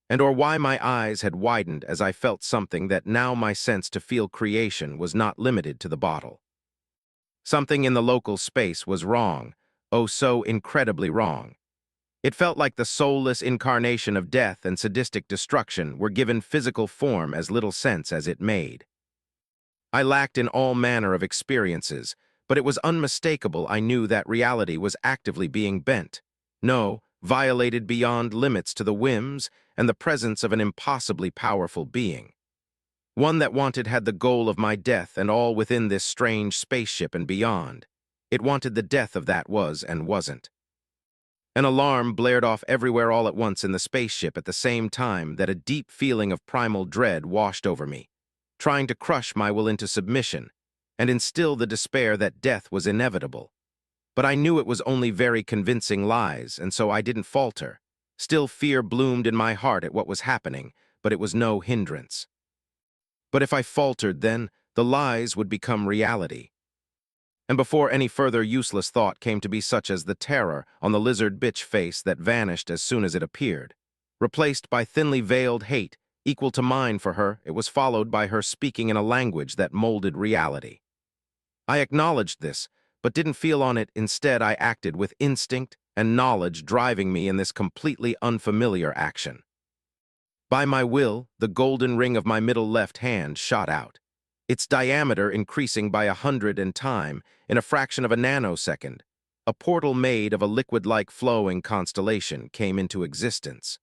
S1: and or why my eyes had widened as I felt something that now my sense to feel creation was not limited to the bottle. Something in the local space was wrong, oh so incredibly wrong. It felt like the soulless incarnation of death and sadistic destruction were given physical form as little sense as it made. I lacked in all manner of experiences, but it was unmistakable I knew that reality was actively being bent, no, violated beyond limits to the whims and the presence of an impossibly powerful being. One that wanted had the goal of my death and all within this strange spaceship and beyond. It wanted the death of that was and wasn't. An alarm blared off everywhere all at once in the spaceship at the same time that a deep feeling of primal dread washed over me, trying to crush my will into submission and instill the despair that death was inevitable. But I knew it was only very convincing lies, and so I didn't falter. Still fear bloomed in my heart at what was happening, but it was no hindrance. But if I faltered, then the lies would become reality. and before any further useless thought came to be such as the terror on the lizard bitch face that vanished as soon as it appeared. Replaced by thinly veiled hate, equal to mine for her, it was followed by her speaking in a language that molded reality. I acknowledged this, but didn't feel on it. Instead, I acted with instinct and knowledge driving me in this completely unfamiliar action. By my will, the golden ring of my middle left hand shot out, its diameter increasing by 100 in time in a fraction of a nanosecond. A portal made of a liquid-like flowing constellation came into existence.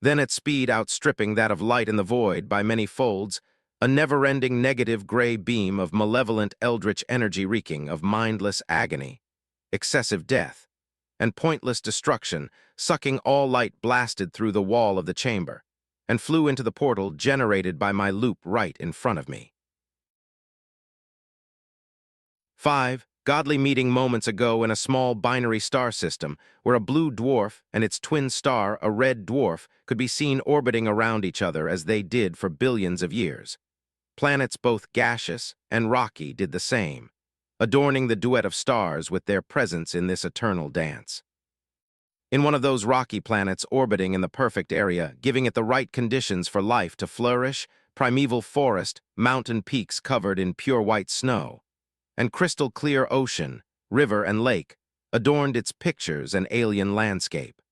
S1: Then at speed outstripping that of light in the void by many folds, a never-ending negative gray beam of malevolent eldritch energy reeking of mindless agony, excessive death, and pointless destruction, sucking all light blasted through the wall of the chamber, and flew into the portal generated by my loop right in front of me. 5. Godly meeting moments ago in a small binary star system where a blue dwarf and its twin star, a red dwarf, could be seen orbiting around each other as they did for billions of years. Planets both gaseous and rocky did the same, adorning the duet of stars with their presence in this eternal dance. In one of those rocky planets orbiting in the perfect area, giving it the right conditions for life to flourish, primeval forest, mountain peaks covered in pure white snow, and crystal-clear ocean, river and lake, adorned its pictures and alien landscape.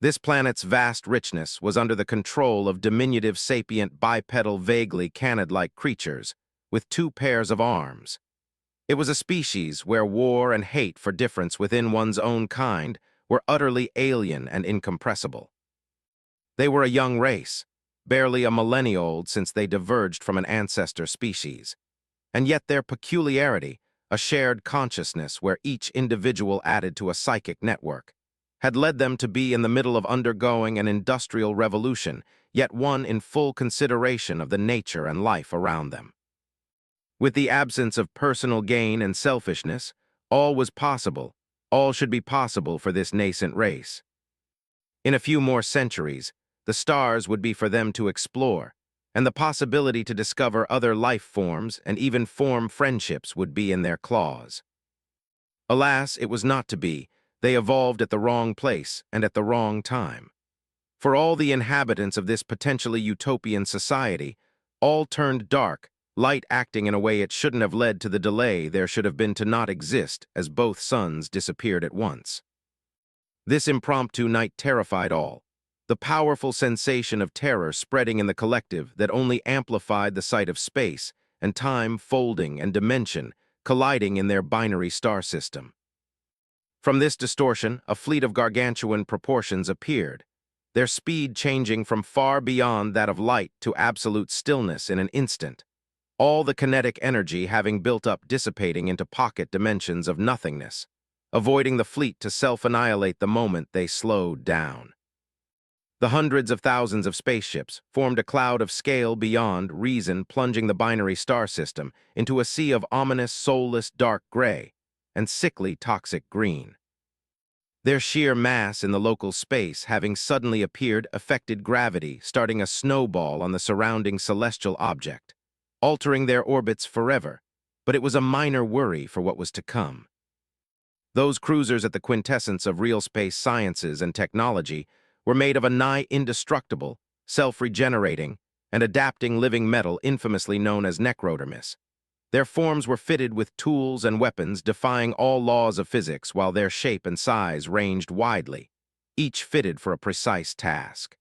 S1: This planet's vast richness was under the control of diminutive sapient bipedal vaguely canid-like creatures, with 2 pairs of arms. It was a species where war and hate for difference within one's own kind were utterly alien and incompressible. They were a young race, barely a millennia old since they diverged from an ancestor species. And yet their peculiarity, a shared consciousness where each individual added to a psychic network, had led them to be in the middle of undergoing an industrial revolution, yet one in full consideration of the nature and life around them. With the absence of personal gain and selfishness, all was possible, all should be possible for this nascent race. In a few more centuries, the stars would be for them to explore, and the possibility to discover other life forms and even form friendships would be in their claws. Alas, it was not to be. They evolved at the wrong place and at the wrong time. For all the inhabitants of this potentially utopian society, all turned dark, light acting in a way it shouldn't have led to the delay there should have been to not exist as both suns disappeared at once. This impromptu night terrified all, the powerful sensation of terror spreading in the collective that only amplified the sight of space and time folding and dimension colliding in their binary star system. From this distortion, a fleet of gargantuan proportions appeared, their speed changing from far beyond that of light to absolute stillness in an instant, all the kinetic energy having built up dissipating into pocket dimensions of nothingness, avoiding the fleet to self-annihilate the moment they slowed down. The hundreds of thousands of spaceships formed a cloud of scale beyond reason, plunging the binary star system into a sea of ominous, soulless dark gray and sickly toxic green. Their sheer mass in the local space having suddenly appeared affected gravity, starting a snowball on the surrounding celestial object, altering their orbits forever, but it was a minor worry for what was to come. Those cruisers at the quintessence of real space sciences and technology were made of a nigh indestructible, self-regenerating, and adapting living metal infamously known as necrodermis. Their forms were fitted with tools and weapons defying all laws of physics while their shape and size ranged widely, each fitted for a precise task.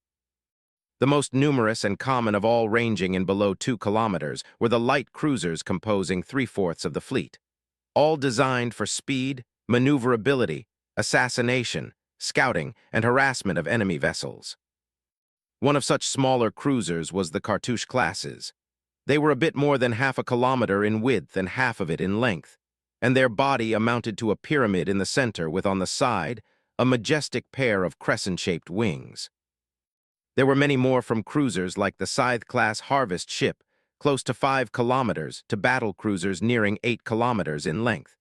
S1: The most numerous and common of all ranging in below 2 kilometers were the light cruisers composing 3/4 of the fleet, all designed for speed, maneuverability, assassination, scouting, and harassment of enemy vessels. One of such smaller cruisers was the Cartouche classes. They were a bit more than 1/2 kilometer in width and half of it in length, and their body amounted to a pyramid in the center with on the side a majestic pair of crescent-shaped wings. There were many more from cruisers like the Scythe-class harvest ship, close to 5 kilometers, to battle cruisers nearing 8 kilometers in length.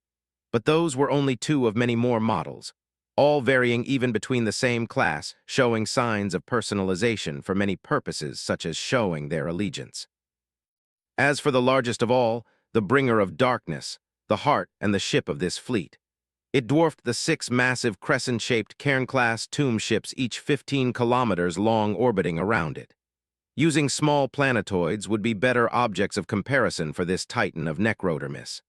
S1: But those were only 2 of many more models, all varying even between the same class, showing signs of personalization for many purposes such as showing their allegiance. As for the largest of all, the bringer of darkness, the heart and the ship of this fleet. It dwarfed the 6 massive crescent-shaped Cairn-class tomb ships, each 15 kilometers long, orbiting around it. Using small planetoids would be better objects of comparison for this titan of Necrodermis.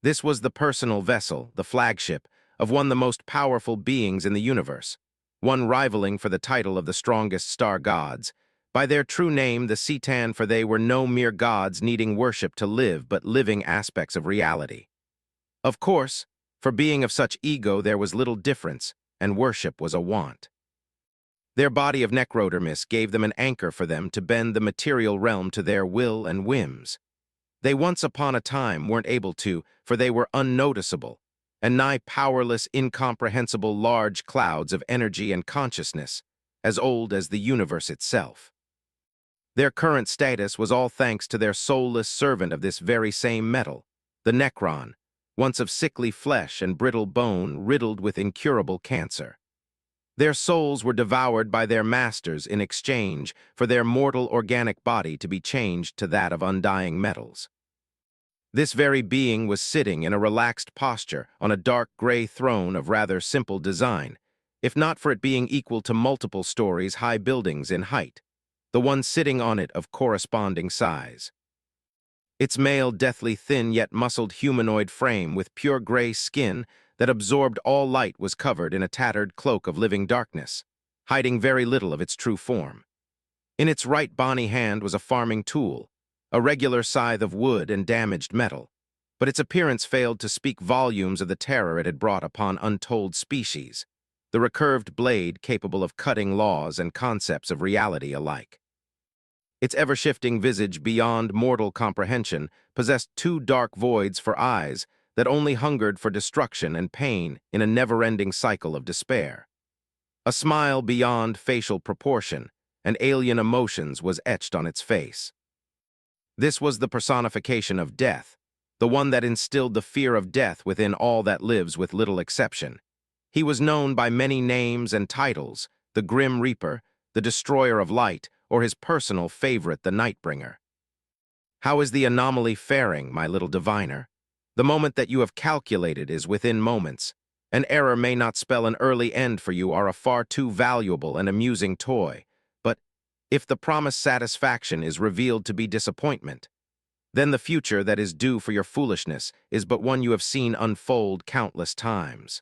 S1: This was the personal vessel, the flagship, of one of the most powerful beings in the universe, one rivaling for the title of the strongest star gods. By their true name, the Citan, for they were no mere gods needing worship to live, but living aspects of reality. Of course, for being of such ego there was little difference, and worship was a want. Their body of Necrodermis gave them an anchor for them to bend the material realm to their will and whims. They once upon a time weren't able to, for they were unnoticeable, and nigh powerless, incomprehensible large clouds of energy and consciousness, as old as the universe itself. Their current status was all thanks to their soulless servant of this very same metal, the Necron, once of sickly flesh and brittle bone riddled with incurable cancer. Their souls were devoured by their masters in exchange for their mortal organic body to be changed to that of undying metals. This very being was sitting in a relaxed posture on a dark gray throne of rather simple design, if not for it being equal to multiple stories high buildings in height, the one sitting on it of corresponding size. Its male, deathly thin yet muscled humanoid frame with pure gray skin that absorbed all light was covered in a tattered cloak of living darkness, hiding very little of its true form. In its right bony hand was a farming tool, a regular scythe of wood and damaged metal, but its appearance failed to speak volumes of the terror it had brought upon untold species, the recurved blade capable of cutting laws and concepts of reality alike. Its ever-shifting visage, beyond mortal comprehension, possessed 2 dark voids for eyes that only hungered for destruction and pain in a never-ending cycle of despair. A smile beyond facial proportion and alien emotions was etched on its face. This was the personification of death, the one that instilled the fear of death within all that lives with little exception. He was known by many names and titles, the Grim Reaper, the Destroyer of Light, or his personal favorite, the Nightbringer. How is the anomaly faring, my little diviner? The moment that you have calculated is within moments. An error may not spell an early end for you are a far too valuable and amusing toy, but if the promised satisfaction is revealed to be disappointment, then the future that is due for your foolishness is but one you have seen unfold countless times.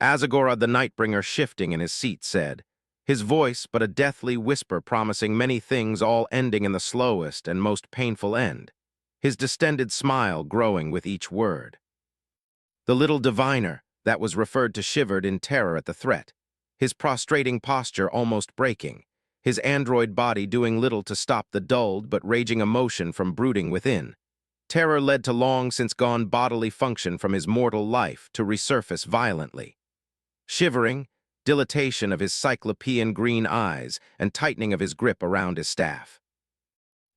S1: Azagora the Nightbringer, shifting in his seat, said, his voice but a deathly whisper promising many things, all ending in the slowest and most painful end, his distended smile growing with each word. The little diviner that was referred to shivered in terror at the threat, his prostrating posture almost breaking, his android body doing little to stop the dulled but raging emotion from brooding within. Terror led to long-since-gone bodily function from his mortal life to resurface violently. Shivering, dilatation of his cyclopean green eyes, and tightening of his grip around his staff.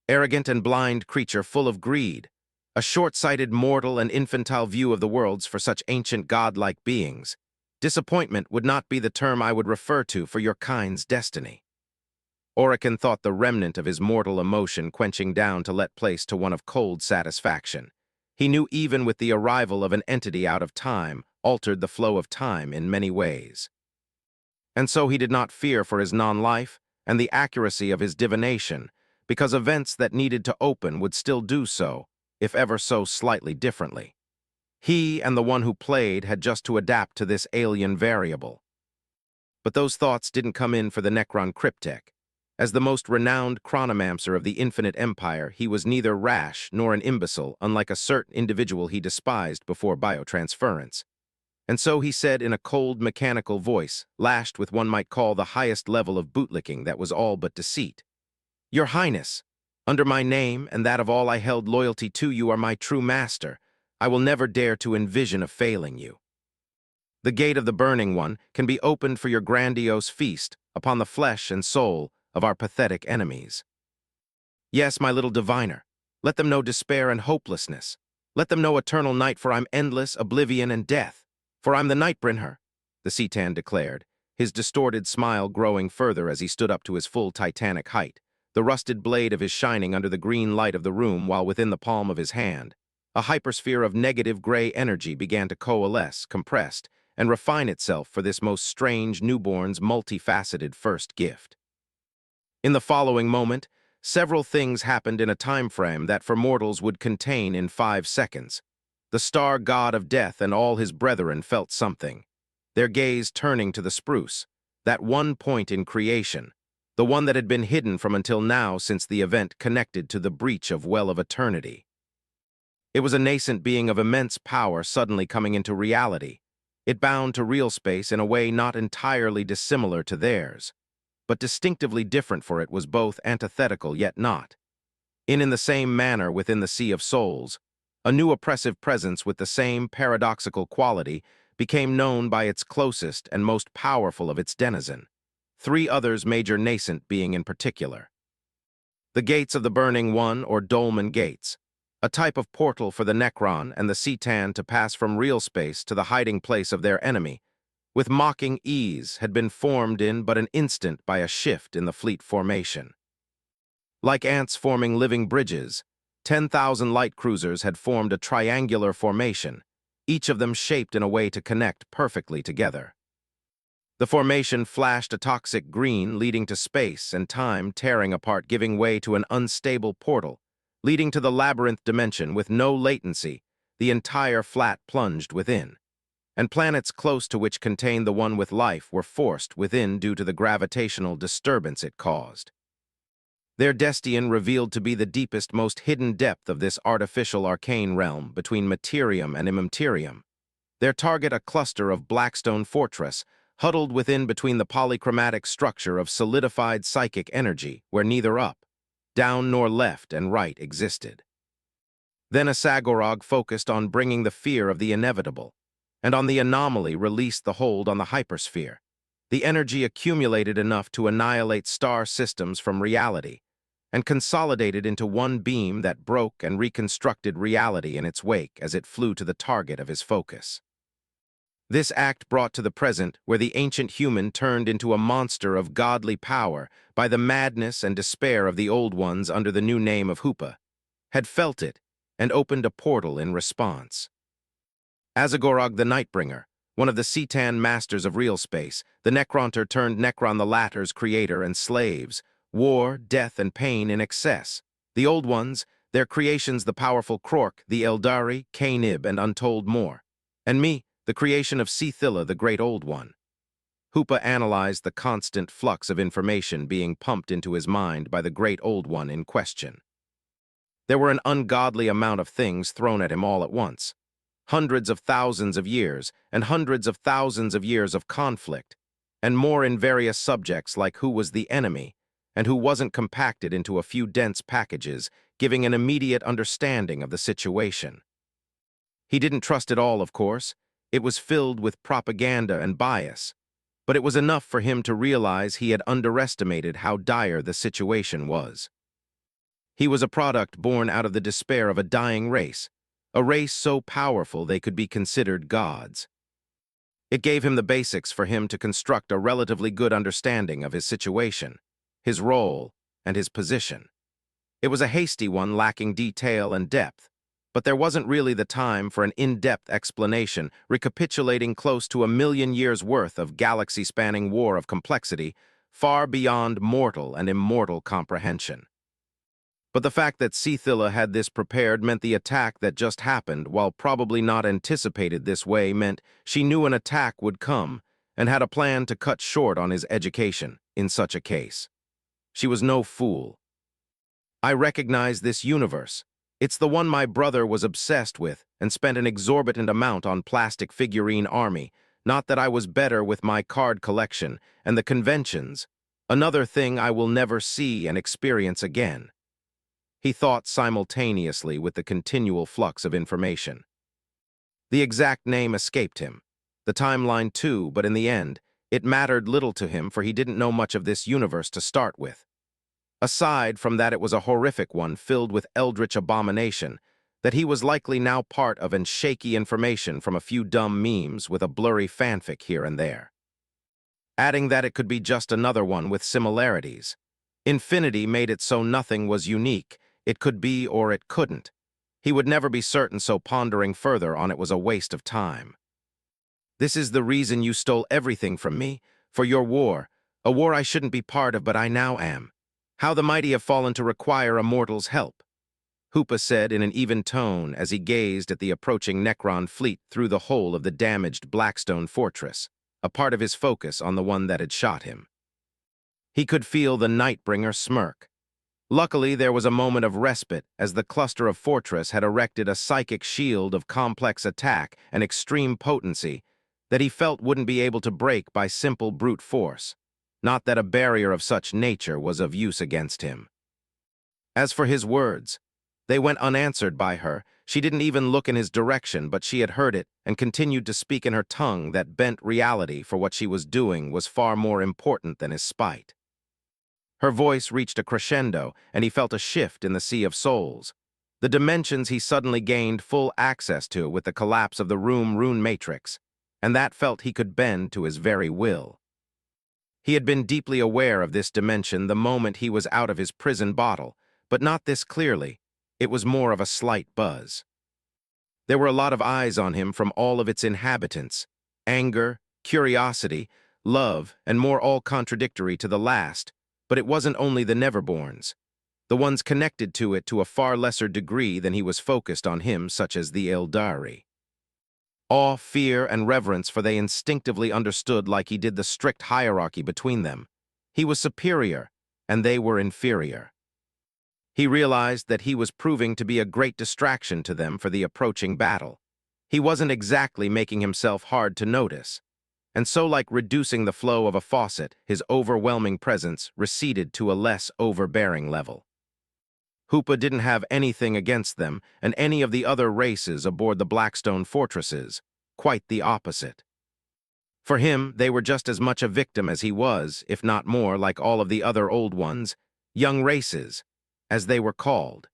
S1: Arrogant and blind creature full of greed, a short-sighted mortal and infantile view of the worlds for such ancient godlike beings. Disappointment would not be the term I would refer to for your kind's destiny. Akin thought the remnant of his mortal emotion quenching down to let place to one of cold satisfaction. He knew even with the arrival of an entity out of time altered the flow of time in many ways. And so he did not fear for his non-life and the accuracy of his divination, because events that needed to open would still do so, if ever so slightly differently. He and the one who played had just to adapt to this alien variable. But those thoughts didn't come in for the Necron Cryptek. As the most renowned chronomancer of the Infinite Empire, he was neither rash nor an imbecile, unlike a certain individual he despised before biotransference. And so he said in a cold, mechanical voice, lashed with one might call the highest level of bootlicking that was all but deceit. Your Highness, under my name and that of all I held loyalty to, you are my true master. I will never dare to envision of failing you. The gate of the Burning One can be opened for your grandiose feast upon the flesh and soul of our pathetic enemies. Yes, my little diviner, let them know despair and hopelessness. Let them know eternal night, for I'm endless, oblivion, and death. For I'm the Nightbringer, the Citan declared, his distorted smile growing further as he stood up to his full titanic height, the rusted blade of his shining under the green light of the room while within the palm of his hand. A hypersphere of negative gray energy began to coalesce, compressed, and refine itself for this most strange newborn's multifaceted first gift. In the following moment, several things happened in a time frame that for mortals would contain in 5 seconds. The star god of death and all his brethren felt something, their gaze turning to the spruce, that one point in creation, the one that had been hidden from until now since the event connected to the breach of Well of Eternity. It was a nascent being of immense power suddenly coming into reality. It bound to real space in a way not entirely dissimilar to theirs, but distinctively different, for it was both antithetical yet not. In the same manner within the Sea of Souls, a new oppressive presence with the same paradoxical quality became known by its closest and most powerful of its denizen, 3 others major nascent being in particular. The Gates of the Burning One, or Dolmen Gates, a type of portal for the Necron and the Cetan to pass from real space to the hiding place of their enemy, with mocking ease had been formed in but an instant by a shift in the fleet formation. Like ants forming living bridges, 10,000 light cruisers had formed a triangular formation, each of them shaped in a way to connect perfectly together. The formation flashed a toxic green, leading to space and time tearing apart, giving way to an unstable portal, leading to the labyrinth dimension with no latency. The entire flat plunged within, and planets close to which contained the one with life were forced within due to the gravitational disturbance it caused. Their destiny revealed to be the deepest, most hidden depth of this artificial arcane realm between materium and immaterium. Their target a cluster of Blackstone Fortress, huddled within between the polychromatic structure of solidified psychic energy, where neither up, down nor left and right existed. Then a Sagorog focused on bringing the fear of the inevitable, and on the anomaly released the hold on the hypersphere. The energy accumulated enough to annihilate star systems from reality, and consolidated into one beam that broke and reconstructed reality in its wake as it flew to the target of his focus. This act brought to the present where the ancient human turned into a monster of godly power by the madness and despair of the old ones under the new name of Hoopa, had felt it and opened a portal in response. Azagorog the Nightbringer, one of the Cetan masters of real space, the Necronter turned Necron the latter's creator and slaves, war, death, and pain in excess. The old ones, their creations the powerful Krork, the Eldari, Canib, and untold more. And me, the creation of Ceila, the Great Old One. Hoopa analyzed the constant flux of information being pumped into his mind by the Great Old One in question. There were an ungodly amount of things thrown at him all at once. Hundreds of thousands of years, and hundreds of thousands of years of conflict, and more in various subjects like who was the enemy, and who wasn't, compacted into a few dense packages, giving an immediate understanding of the situation. He didn't trust it all, of course. It was filled with propaganda and bias, but it was enough for him to realize he had underestimated how dire the situation was. He was a product born out of the despair of a dying race, a race so powerful they could be considered gods. It gave him the basics for him to construct a relatively good understanding of his situation, his role, and his position. It was a hasty one, lacking detail and depth, but there wasn't really the time for an in-depth explanation recapitulating close to 1,000,000 years' worth of galaxy-spanning war of complexity far beyond mortal and immortal comprehension. But the fact that Ceila had this prepared meant the attack that just happened, while probably not anticipated this way, meant she knew an attack would come and had a plan to cut short on his education in such a case. She was no fool. I recognize this universe. It's the one my brother was obsessed with and spent an exorbitant amount on plastic figurine army. Not that I was better with my card collection and the conventions, another thing I will never see and experience again. He thought simultaneously with the continual flux of information. The exact name escaped him, the timeline too, but in the end, it mattered little to him, for he didn't know much of this universe to start with. Aside from that, it was a horrific one filled with eldritch abomination that he was likely now part of, and shaky information from a few dumb memes with a blurry fanfic here and there. Adding that it could be just another one with similarities. Infinity made it so nothing was unique. It could be or it couldn't. He would never be certain, so pondering further on it was a waste of time. This is the reason you stole everything from me, for your war, a war I shouldn't be part of but I now am. How the mighty have fallen to require a mortal's help. Hoopa said in an even tone as he gazed at the approaching Necron fleet through the hole of the damaged Blackstone fortress, a part of his focus on the one that had shot him. He could feel the Nightbringer smirk. Luckily, there was a moment of respite as the cluster of fortress had erected a psychic shield of complex attack and extreme potency that he felt wouldn't be able to break by simple brute force. Not that a barrier of such nature was of use against him. As for his words, they went unanswered by her. She didn't even look in his direction, but she had heard it and continued to speak in her tongue that bent reality for what she was doing was far more important than his spite. Her voice reached a crescendo, and he felt a shift in the sea of souls. The dimensions he suddenly gained full access to with the collapse of the rune matrix, and that felt he could bend to his very will. He had been deeply aware of this dimension the moment he was out of his prison bottle, but not this clearly. It was more of a slight buzz. There were a lot of eyes on him from all of its inhabitants. Anger, curiosity, love, and more, all contradictory to the last. But it wasn't only the Neverborns. The ones connected to it to a far lesser degree than he was focused on him, such as the Eldari. Awe, fear, and reverence, for they instinctively understood, like he did, the strict hierarchy between them. He was superior, and they were inferior. He realized that he was proving to be a great distraction to them for the approaching battle. He wasn't exactly making himself hard to notice. And so, like reducing the flow of a faucet, his overwhelming presence receded to a less overbearing level. Hoopa didn't have anything against them and any of the other races aboard the Blackstone fortresses, quite the opposite. For him, they were just as much a victim as he was, if not more, like all of the other old ones, young races, as they were called.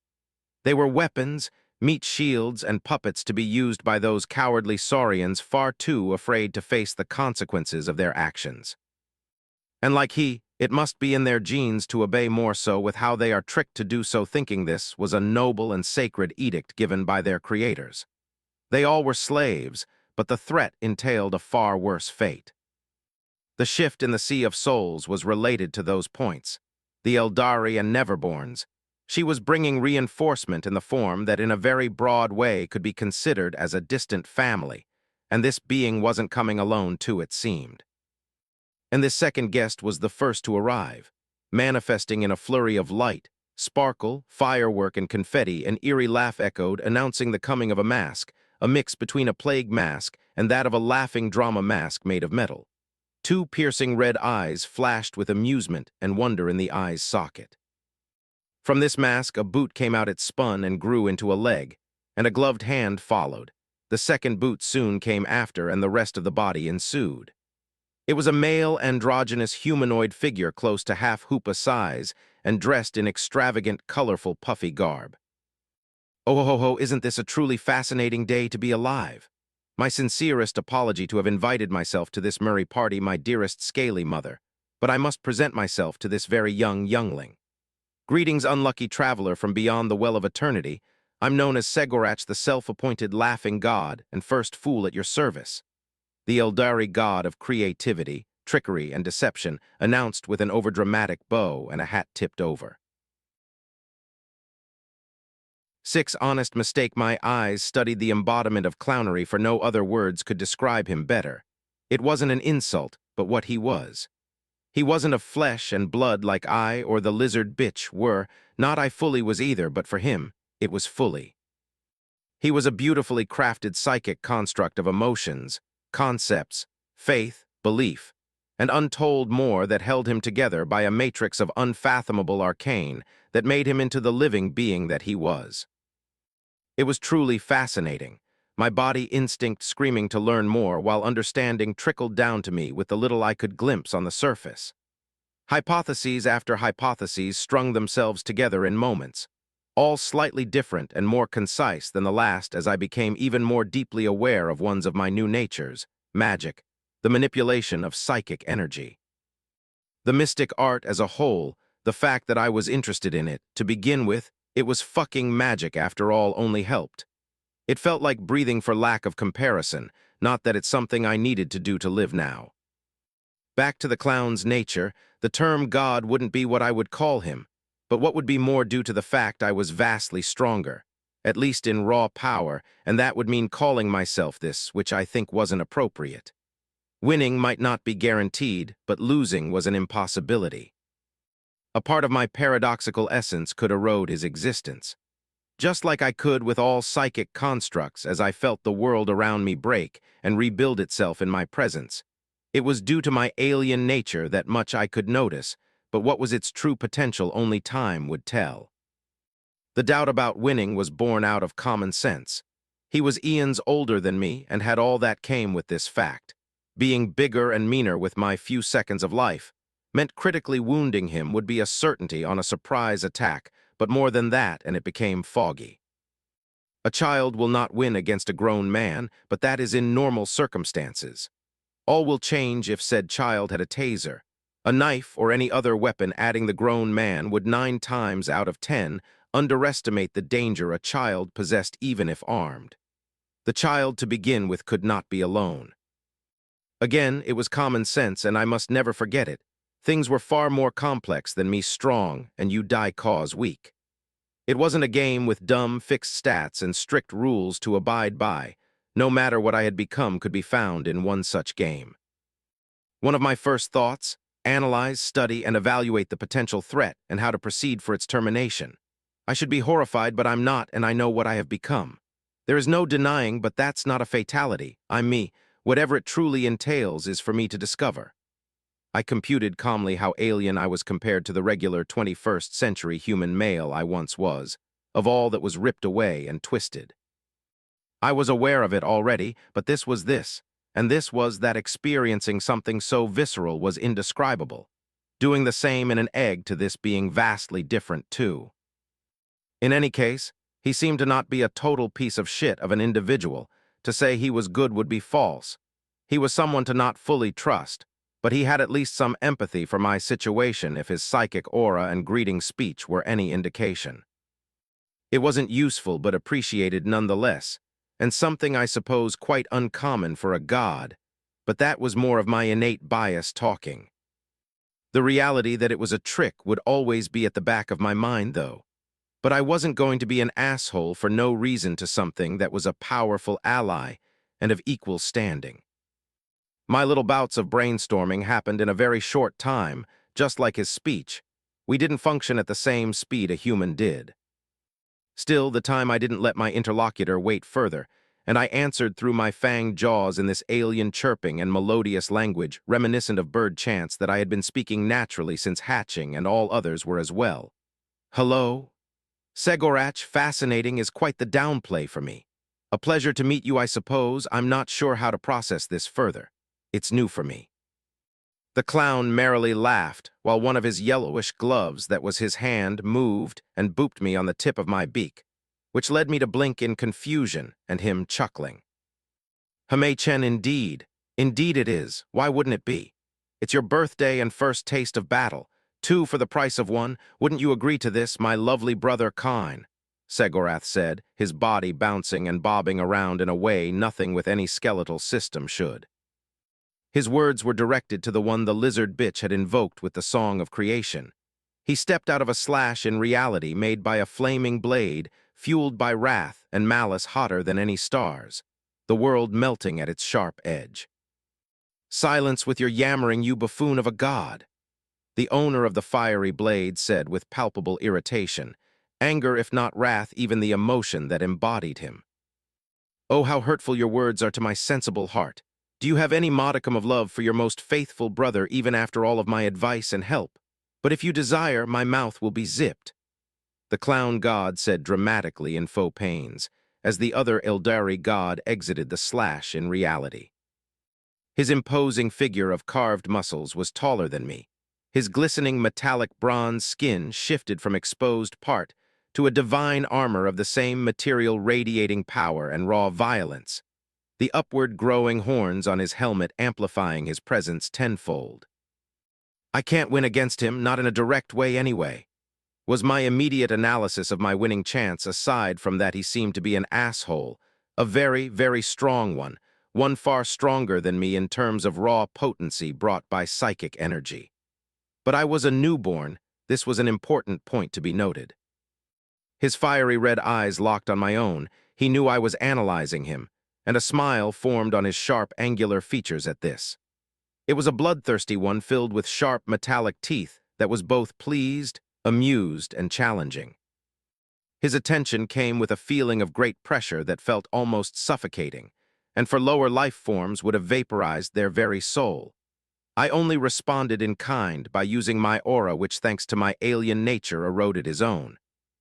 S1: They were weapons, meat shields, and puppets to be used by those cowardly saurians far too afraid to face the consequences of their actions. And like he, it must be in their genes to obey, more so with how they are tricked to do so, thinking this was a noble and sacred edict given by their creators. They all were slaves, but the threat entailed a far worse fate. The shift in the Sea of Souls was related to those points. The Eldari and Neverborns. She was bringing reinforcement in the form that in a very broad way could be considered as a distant family, and this being wasn't coming alone too, it seemed. And this second guest was the first to arrive, manifesting in a flurry of light, sparkle, firework, and confetti. An eerie laugh echoed, announcing the coming of a mask, a mix between a plague mask and that of a laughing drama mask made of metal. Two piercing red eyes flashed with amusement and wonder in the eye's socket. From this mask, a boot came out. It spun and grew into a leg, and a gloved hand followed. The second boot soon came after, and the rest of the body ensued. It was a male, androgynous humanoid figure close to half Hoopa size and dressed in extravagant, colorful, puffy garb. Oh ho ho, isn't this a truly fascinating day to be alive? My sincerest apology to have invited myself to this merry party, my dearest scaly mother, but I must present myself to this very young youngling. Greetings, unlucky traveler from beyond the well of eternity. I'm known as Segorach, the self-appointed laughing god and first fool at your service. The Eldari god of creativity, trickery, and deception, announced with an overdramatic bow and a hat tipped over. 6 honest mistake. My eyes studied the embodiment of clownery, for no other words could describe him better. It wasn't an insult, but what he was. He wasn't of flesh and blood like I or the lizard bitch were, not I fully was either, but for him, it was fully. He was a beautifully crafted psychic construct of emotions, concepts, faith, belief, and untold more that held him together by a matrix of unfathomable arcane that made him into the living being that he was. It was truly fascinating, my body instinct screaming to learn more while understanding trickled down to me with the little I could glimpse on the surface. Hypotheses after hypotheses strung themselves together in moments, all slightly different and more concise than the last as I became even more deeply aware of one of my new natures, magic, the manipulation of psychic energy. The mystic art as a whole, the fact that I was interested in it, to begin with, It was fucking magic after all only helped. It felt like breathing for lack of comparison, not that it's something I needed to do to live now. Back to the clown's nature, the term God wouldn't be what I would call him, but what would be more due to the fact I was vastly stronger, at least in raw power, and that would mean calling myself this, which I think wasn't appropriate. Winning might not be guaranteed, but losing was an impossibility. A part of my paradoxical essence could erode his existence. Just like I could with all psychic constructs as I felt the world around me break and rebuild itself in my presence. It was due to my alien nature that much I could notice, but what was its true potential only time would tell. The doubt about winning was born out of common sense. He was eons older than me and had all that came with this fact. Being bigger and meaner with my few seconds of life meant critically wounding him would be a certainty on a surprise attack, but more than that, and it became foggy. A child will not win against a grown man, but that is in normal circumstances. All will change if said child had a taser. A knife or any other weapon adding the grown man would 9 times out of 10 underestimate the danger a child possessed even if armed. The child to begin with could not be alone. Again, it was common sense, and I must never forget it. Things were far more complex than me strong and you die cause weak. It wasn't a game with dumb, fixed stats and strict rules to abide by. No matter what I had become could be found in one such game. One of my first thoughts, analyze, study, and evaluate the potential threat and how to proceed for its termination. I should be horrified, but I'm not, and I know what I have become. There is no denying, but that's not a fatality. I'm me. Whatever it truly entails is for me to discover. I computed calmly how alien I was compared to the regular 21st century human male I once was, of all that was ripped away and twisted. I was aware of it already, but this was this, and this was that experiencing something so visceral was indescribable, doing the same in an egg to this being vastly different too. In any case, he seemed to not be a total piece of shit of an individual. To say he was good would be false. He was someone to not fully trust, but he had at least some empathy for my situation if his psychic aura and greeting speech were any indication. It wasn't useful but appreciated nonetheless, and something I suppose quite uncommon for a god, but that was more of my innate bias talking. The reality that it was a trick would always be at the back of my mind, though. But I wasn't going to be an asshole for no reason to something that was a powerful ally and of equal standing. My little bouts of brainstorming happened in a very short time, just like his speech. We didn't function at the same speed a human did. Still, the time I didn't let my interlocutor wait further, and I answered through my fanged jaws in this alien chirping and melodious language reminiscent of bird chants that I had been speaking naturally since hatching, and all others were as well. Hello? Segorach, fascinating is quite the downplay for me. A pleasure to meet you, I suppose. I'm not sure how to process this further. It's new for me. The clown merrily laughed, while one of his yellowish gloves that was his hand moved and booped me on the tip of my beak, which led me to blink in confusion and him chuckling. Hame-chen, indeed. Indeed it is. Why wouldn't it be? It's your birthday and first taste of battle. 2 for the price of 1. Wouldn't you agree to this, my lovely brother Kine? Segorach said, his body bouncing and bobbing around in a way nothing with any skeletal system should. His words were directed to the one the lizard bitch had invoked with the Song of Creation. He stepped out of a slash in reality made by a flaming blade, fueled by wrath and malice hotter than any stars, the world melting at its sharp edge. Silence with your yammering, you buffoon of a god, the owner of the fiery blade said with palpable irritation, anger if not wrath, even the emotion that embodied him. Oh, how hurtful your words are to my sensible heart. Do you have any modicum of love for your most faithful brother even after all of my advice and help? But if you desire, my mouth will be zipped. The clown god said dramatically in faux pains, as the other Eldari god exited the slash in reality. His imposing figure of carved muscles was taller than me. His glistening metallic bronze skin shifted from exposed part to a divine armor of the same material radiating power and raw violence, the upward growing horns on his helmet amplifying his presence tenfold. I can't win against him, not in a direct way anyway. was my immediate analysis of my winning chance. Aside from that, he seemed to be an asshole, a very, very strong one far stronger than me in terms of raw potency brought by psychic energy. But I was a newborn. This was an important point to be noted. His fiery red eyes locked on my own. He knew I was analyzing him, and a smile formed on his sharp, angular features at this. It was a bloodthirsty one filled with sharp, metallic teeth that was both pleased, amused, and challenging. His attention came with a feeling of great pressure that felt almost suffocating, and for lower life forms would have vaporized their very soul. I only responded in kind by using my aura, which thanks to my alien nature eroded his own.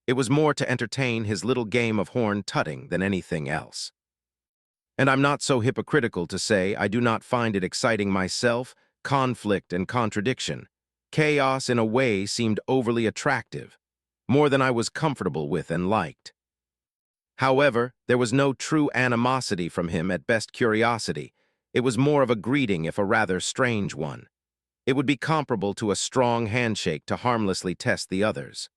S1: It was more to entertain his little game of horn-tutting than anything else. And I'm not so hypocritical to say I do not find it exciting myself. Conflict and contradiction. Chaos in a way seemed overly attractive, more than I was comfortable with and liked. However, there was no true animosity from him, at best curiosity. It was more of a greeting, if a rather strange one. It would be comparable to a strong handshake to harmlessly test the others.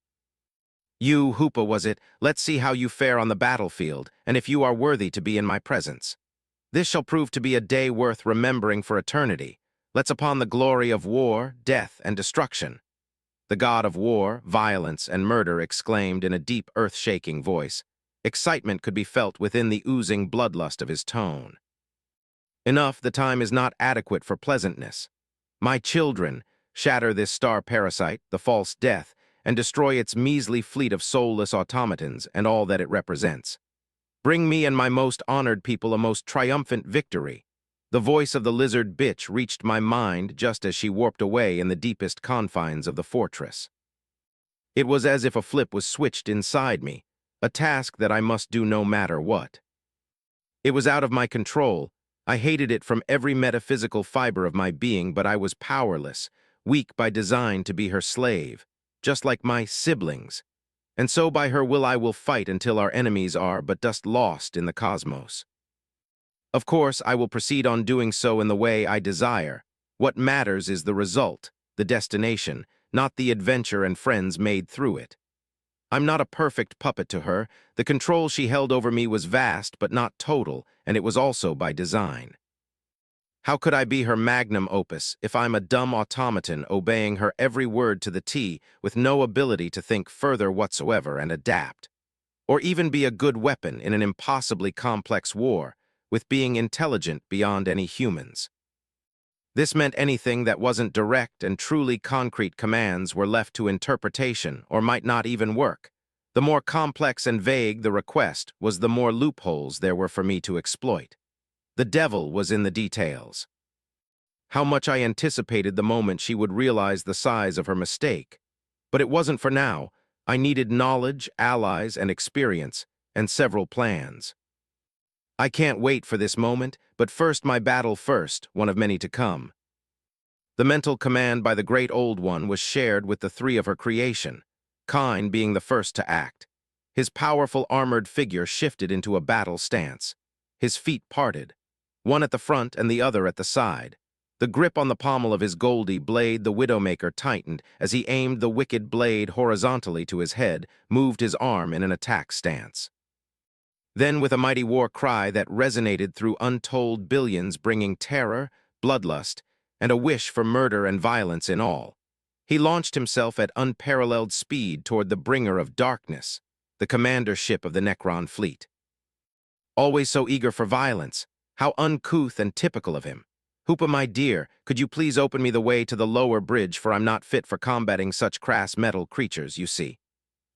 S1: "You, Hoopa, was it? Let's see how you fare on the battlefield, and if you are worthy to be in my presence. This shall prove to be a day worth remembering for eternity. Let's upon the glory of war, death, and destruction." The god of war, violence, and murder exclaimed in a deep, earth-shaking voice. Excitement could be felt within the oozing bloodlust of his tone. "Enough, the time is not adequate for pleasantness. My children, shatter this star parasite, the false death, and destroy its measly fleet of soulless automatons and all that it represents. Bring me and my most honored people a most triumphant victory." The voice of the lizard bitch reached my mind just as she warped away in the deepest confines of the fortress. It was as if a flip was switched inside me, a task that I must do no matter what. It was out of my control. I hated it from every metaphysical fiber of my being, but I was powerless, weak by design to be her slave, just like my siblings. And so by her will I will fight until our enemies are but dust lost in the cosmos. Of course, I will proceed on doing so in the way I desire. What matters is the result, the destination, not the adventure and friends made through it. I'm not a perfect puppet to her. The control she held over me was vast but not total, and it was also by design. How could I be her magnum opus if I'm a dumb automaton obeying her every word to the T with no ability to think further whatsoever and adapt? Or even be a good weapon in an impossibly complex war, with being intelligent beyond any humans? This meant anything that wasn't direct and truly concrete commands were left to interpretation or might not even work. The more complex and vague the request was, the more loopholes there were for me to exploit. The devil was in the details. How much I anticipated the moment she would realize the size of her mistake. But it wasn't for now. I needed knowledge, allies, and experience, and several plans. I can't wait for this moment, but first my battle first, one of many to come. The mental command by the Great Old One was shared with the three of her creation, Kine being the first to act. His powerful armored figure shifted into a battle stance. His feet parted, one at the front and the other at the side. The grip on the pommel of his goldy blade the Widowmaker tightened as he aimed the wicked blade horizontally to his head, moved his arm in an attack stance. Then, with a mighty war cry that resonated through untold billions, bringing terror, bloodlust, and a wish for murder and violence in all, he launched himself at unparalleled speed toward the bringer of darkness, the commander ship of the Necron fleet. Always so eager for violence, how uncouth and typical of him. "Hoopa, my dear, could you please open me the way to the lower bridge, for I'm not fit for combating such crass metal creatures, you see.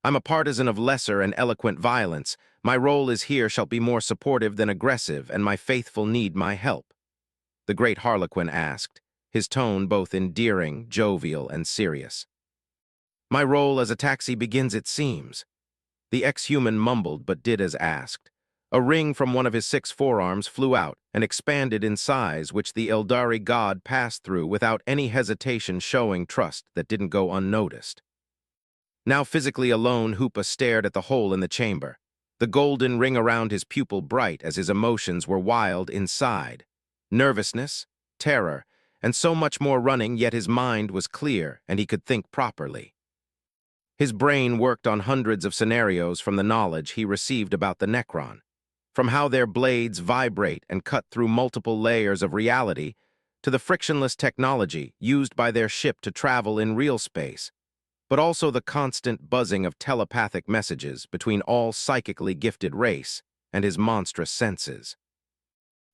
S1: I'm a partisan of lesser and eloquent violence. My role is here shall be more supportive than aggressive, and my faithful need my help," the great Harlequin asked, his tone both endearing, jovial, and serious. "My role as a taxi begins, it seems." The ex-human mumbled but did as asked. A ring from one of his 6 forearms flew out and expanded in size, which the Eldari god passed through without any hesitation, showing trust that didn't go unnoticed. Now physically alone, Hoopa stared at the hole in the chamber, the golden ring around his pupil bright as his emotions were wild inside. Nervousness, terror, and so much more running, yet his mind was clear and he could think properly. His brain worked on hundreds of scenarios from the knowledge he received about the Necron, from how their blades vibrate and cut through multiple layers of reality to the frictionless technology used by their ship to travel in real space, but also the constant buzzing of telepathic messages between all psychically gifted race and his monstrous senses.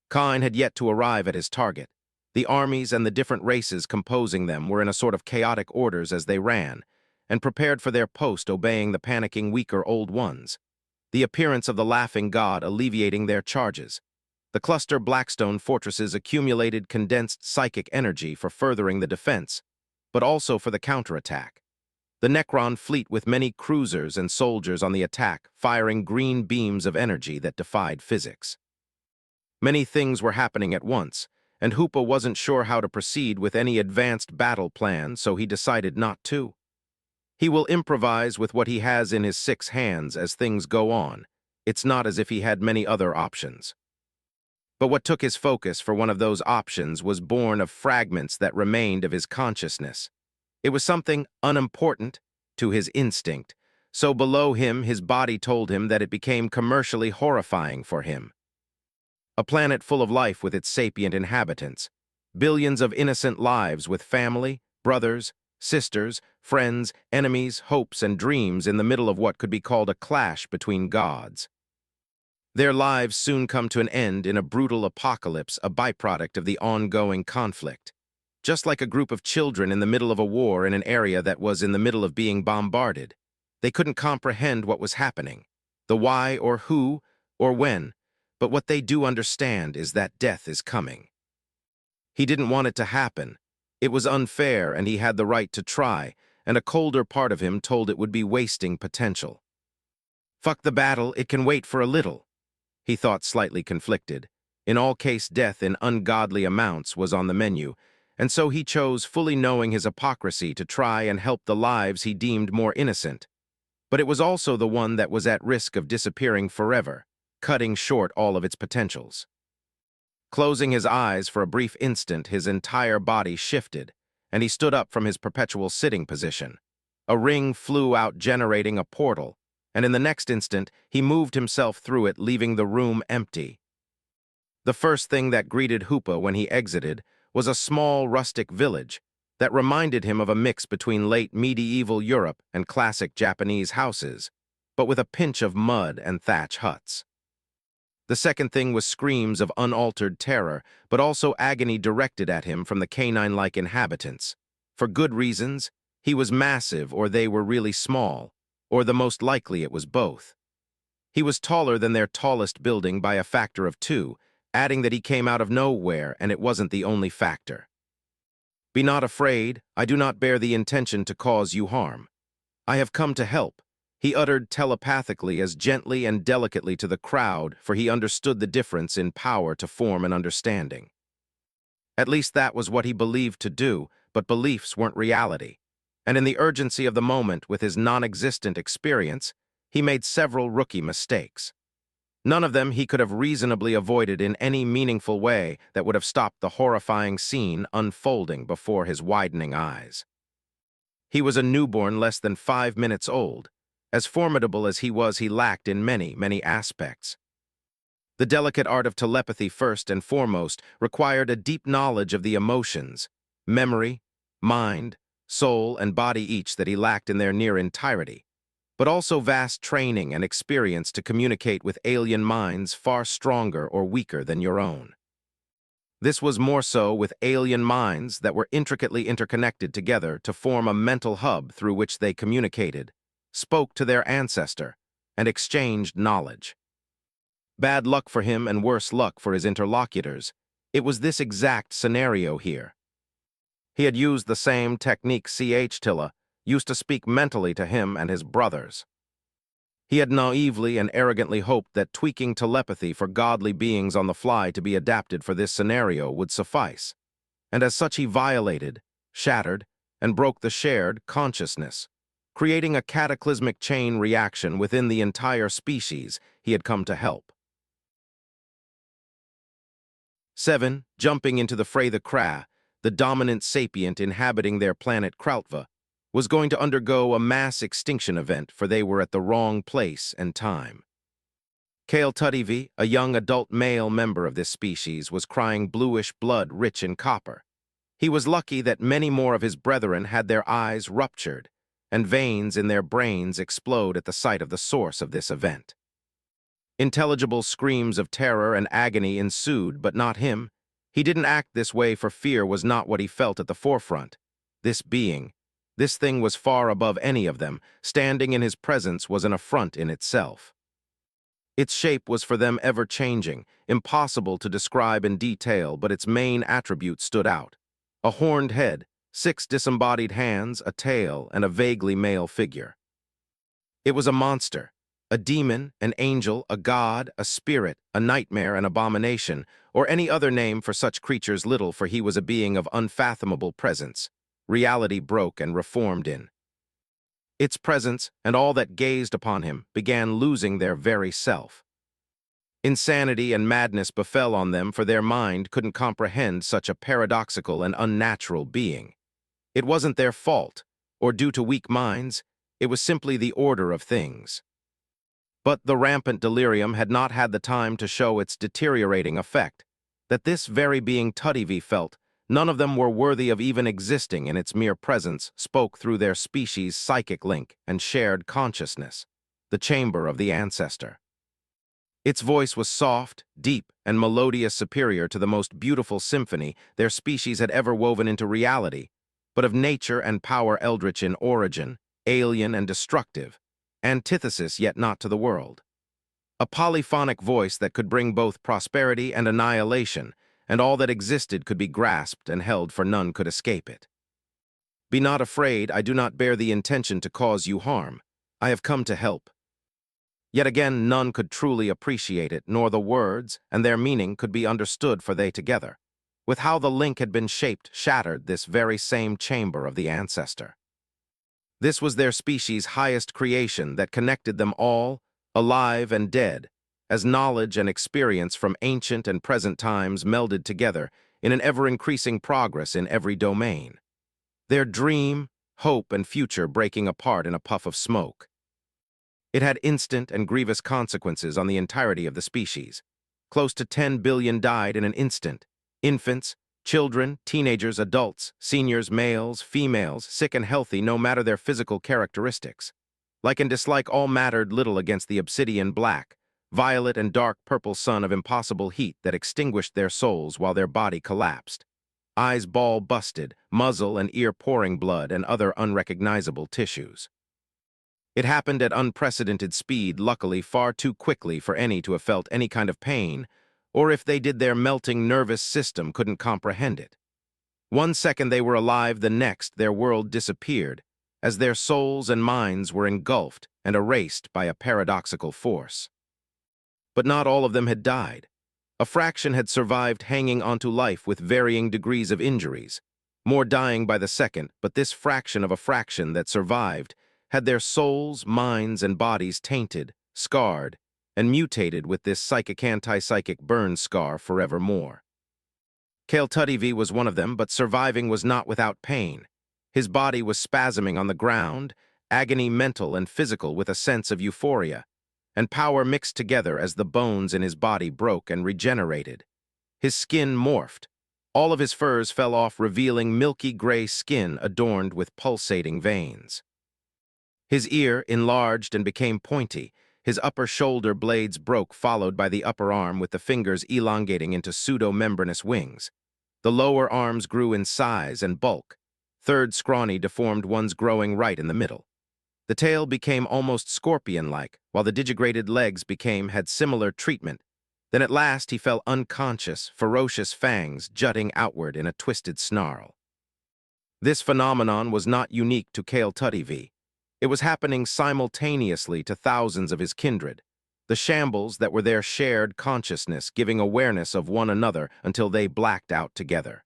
S1: Khan had yet to arrive at his target. The armies and the different races composing them were in a sort of chaotic orders as they ran, and prepared for their post obeying the panicking weaker old ones, the appearance of the laughing god alleviating their charges. The cluster Blackstone fortresses accumulated condensed psychic energy for furthering the defense, but also for the counterattack. The Necron fleet with many cruisers and soldiers on the attack, firing green beams of energy that defied physics. Many things were happening at once, and Hoopa wasn't sure how to proceed with any advanced battle plan, so he decided not to. He will improvise with what he has in his 6 hands as things go on. It's not as if he had many other options. But what took his focus for one of those options was born of fragments that remained of his consciousness. It was something unimportant to his instinct, so below him his body told him that it became commercially horrifying for him. A planet full of life with its sapient inhabitants, billions of innocent lives with family, brothers, sisters, friends, enemies, hopes, and dreams in the middle of what could be called a clash between gods. Their lives soon come to an end in a brutal apocalypse, a byproduct of the ongoing conflict. Just like a group of children in the middle of a war in an area that was in the middle of being bombarded. They couldn't comprehend what was happening, the why or who or when, but what they do understand is that death is coming. He didn't want it to happen. It was unfair, and he had the right to try, and a colder part of him told it would be wasting potential. Fuck the battle, it can wait for a little. He thought, slightly conflicted. In all case, death in ungodly amounts was on the menu, and so he chose, fully knowing his hypocrisy, to try and help the lives he deemed more innocent. But it was also the one that was at risk of disappearing forever, cutting short all of its potentials. Closing his eyes for a brief instant, his entire body shifted, and he stood up from his perpetual sitting position. A ring flew out, generating a portal, and in the next instant, he moved himself through it, leaving the room empty. The first thing that greeted Hoopa when he exited was a small rustic village that reminded him of a mix between late medieval Europe and classic Japanese houses, but with a pinch of mud and thatch huts. The second thing was screams of unaltered terror, but also agony directed at him from the canine-like inhabitants. For good reasons, he was massive, or they were really small, or the most likely it was both. He was taller than their tallest building by a factor of 2, adding that he came out of nowhere, and it wasn't the only factor. Be not afraid, I do not bear the intention to cause you harm. I have come to help, he uttered telepathically, as gently and delicately to the crowd, for he understood the difference in power to form an understanding. At least that was what he believed to do, but beliefs weren't reality. And in the urgency of the moment, with his non-existent experience, he made several rookie mistakes. None of them he could have reasonably avoided in any meaningful way that would have stopped the horrifying scene unfolding before his widening eyes. He was a newborn less than 5 minutes old. As formidable as he was, he lacked in many, many aspects. The delicate art of telepathy, first and foremost, required a deep knowledge of the emotions, memory, mind, soul, and body, each that he lacked in their near entirety, but also vast training and experience to communicate with alien minds far stronger or weaker than your own. This was more so with alien minds that were intricately interconnected together to form a mental hub through which they communicated, spoke to their ancestor, and exchanged knowledge. Bad luck for him and worse luck for his interlocutors, it was this exact scenario here. He had used the same technique Tila used to speak mentally to him and his brothers. He had naively and arrogantly hoped that tweaking telepathy for godly beings on the fly to be adapted for this scenario would suffice, and as such he violated, shattered, and broke the shared consciousness, creating a cataclysmic chain reaction within the entire species he had come to help. 7. Jumping into the Fray the dominant sapient inhabiting their planet Krautva, was going to undergo a mass extinction event, for they were at the wrong place and time. Aicktuddivi, a young adult male member of this species, was crying bluish blood rich in copper. He was lucky that many more of his brethren had their eyes ruptured, and veins in their brains explode at the sight of the source of this event. Intelligible screams of terror and agony ensued, but not him. He didn't act this way, for fear was not what he felt at the forefront. This being, this thing was far above any of them. Standing in his presence was an affront in itself. Its shape was for them ever-changing, impossible to describe in detail, but its main attributes stood out. A horned head, 6 disembodied hands, a tail, and a vaguely male figure. It was a monster, a demon, an angel, a god, a spirit, a nightmare, an abomination, or any other name for such creatures little, for he was a being of unfathomable presence. Reality broke and reformed in. Its presence, and all that gazed upon him, began losing their very self. Insanity and madness befell on them, for their mind couldn't comprehend such a paradoxical and unnatural being. It wasn't their fault, or due to weak minds, it was simply the order of things. But the rampant delirium had not had the time to show its deteriorating effect, that this very being Tuddivi felt, none of them were worthy of even existing in its mere presence, spoke through their species' psychic link and shared consciousness, the chamber of the ancestor. Its voice was soft, deep, and melodious, superior to the most beautiful symphony their species had ever woven into reality, but of nature and power eldritch in origin, alien and destructive, antithesis yet not to the world. A polyphonic voice that could bring both prosperity and annihilation, and all that existed could be grasped and held, for none could escape it. Be not afraid, I do not bear the intention to cause you harm. I have come to help. Yet again none could truly appreciate it, nor the words and their meaning could be understood, for they together, with how the link had been shaped, shattered this very same chamber of the ancestor. This was their species' highest creation that connected them all, alive and dead, as knowledge and experience from ancient and present times melded together in an ever-increasing progress in every domain. Their dream, hope, and future breaking apart in a puff of smoke. It had instant and grievous consequences on the entirety of the species. Close to 10 billion died in an instant. Infants, children, teenagers, adults, seniors, males, females, sick and healthy, no matter their physical characteristics. Like and dislike all mattered little against the obsidian black, violet and dark purple sun of impossible heat that extinguished their souls while their body collapsed. Eyes ball busted, muzzle and ear pouring blood and other unrecognizable tissues. It happened at unprecedented speed, luckily far too quickly for any to have felt any kind of pain, or if they did their melting nervous system couldn't comprehend it. 1 second they were alive, the next their world disappeared, as their souls and minds were engulfed and erased by a paradoxical force. But not all of them had died. A fraction had survived, hanging onto life with varying degrees of injuries, more dying by the second, but this fraction of a fraction that survived had their souls, minds, and bodies tainted, scarred, and mutated with this psychic-anti-psychic burn scar forevermore. Aicktuddivi was one of them, but surviving was not without pain. His body was spasming on the ground, agony mental and physical with a sense of euphoria, and power mixed together as the bones in his body broke and regenerated. His skin morphed. All of his furs fell off, revealing milky gray skin adorned with pulsating veins. His ear enlarged and became pointy. His upper shoulder blades broke, followed by the upper arm with the fingers elongating into pseudo-membranous wings. The lower arms grew in size and bulk. Third scrawny deformed ones growing right in the middle. The tail became almost scorpion-like, while the digitigrated legs had similar treatment. Then at last he fell unconscious, ferocious fangs jutting outward in a twisted snarl. This phenomenon was not unique to Aicktuddivi. It was happening simultaneously to thousands of his kindred, the shambles that were their shared consciousness giving awareness of one another until they blacked out together.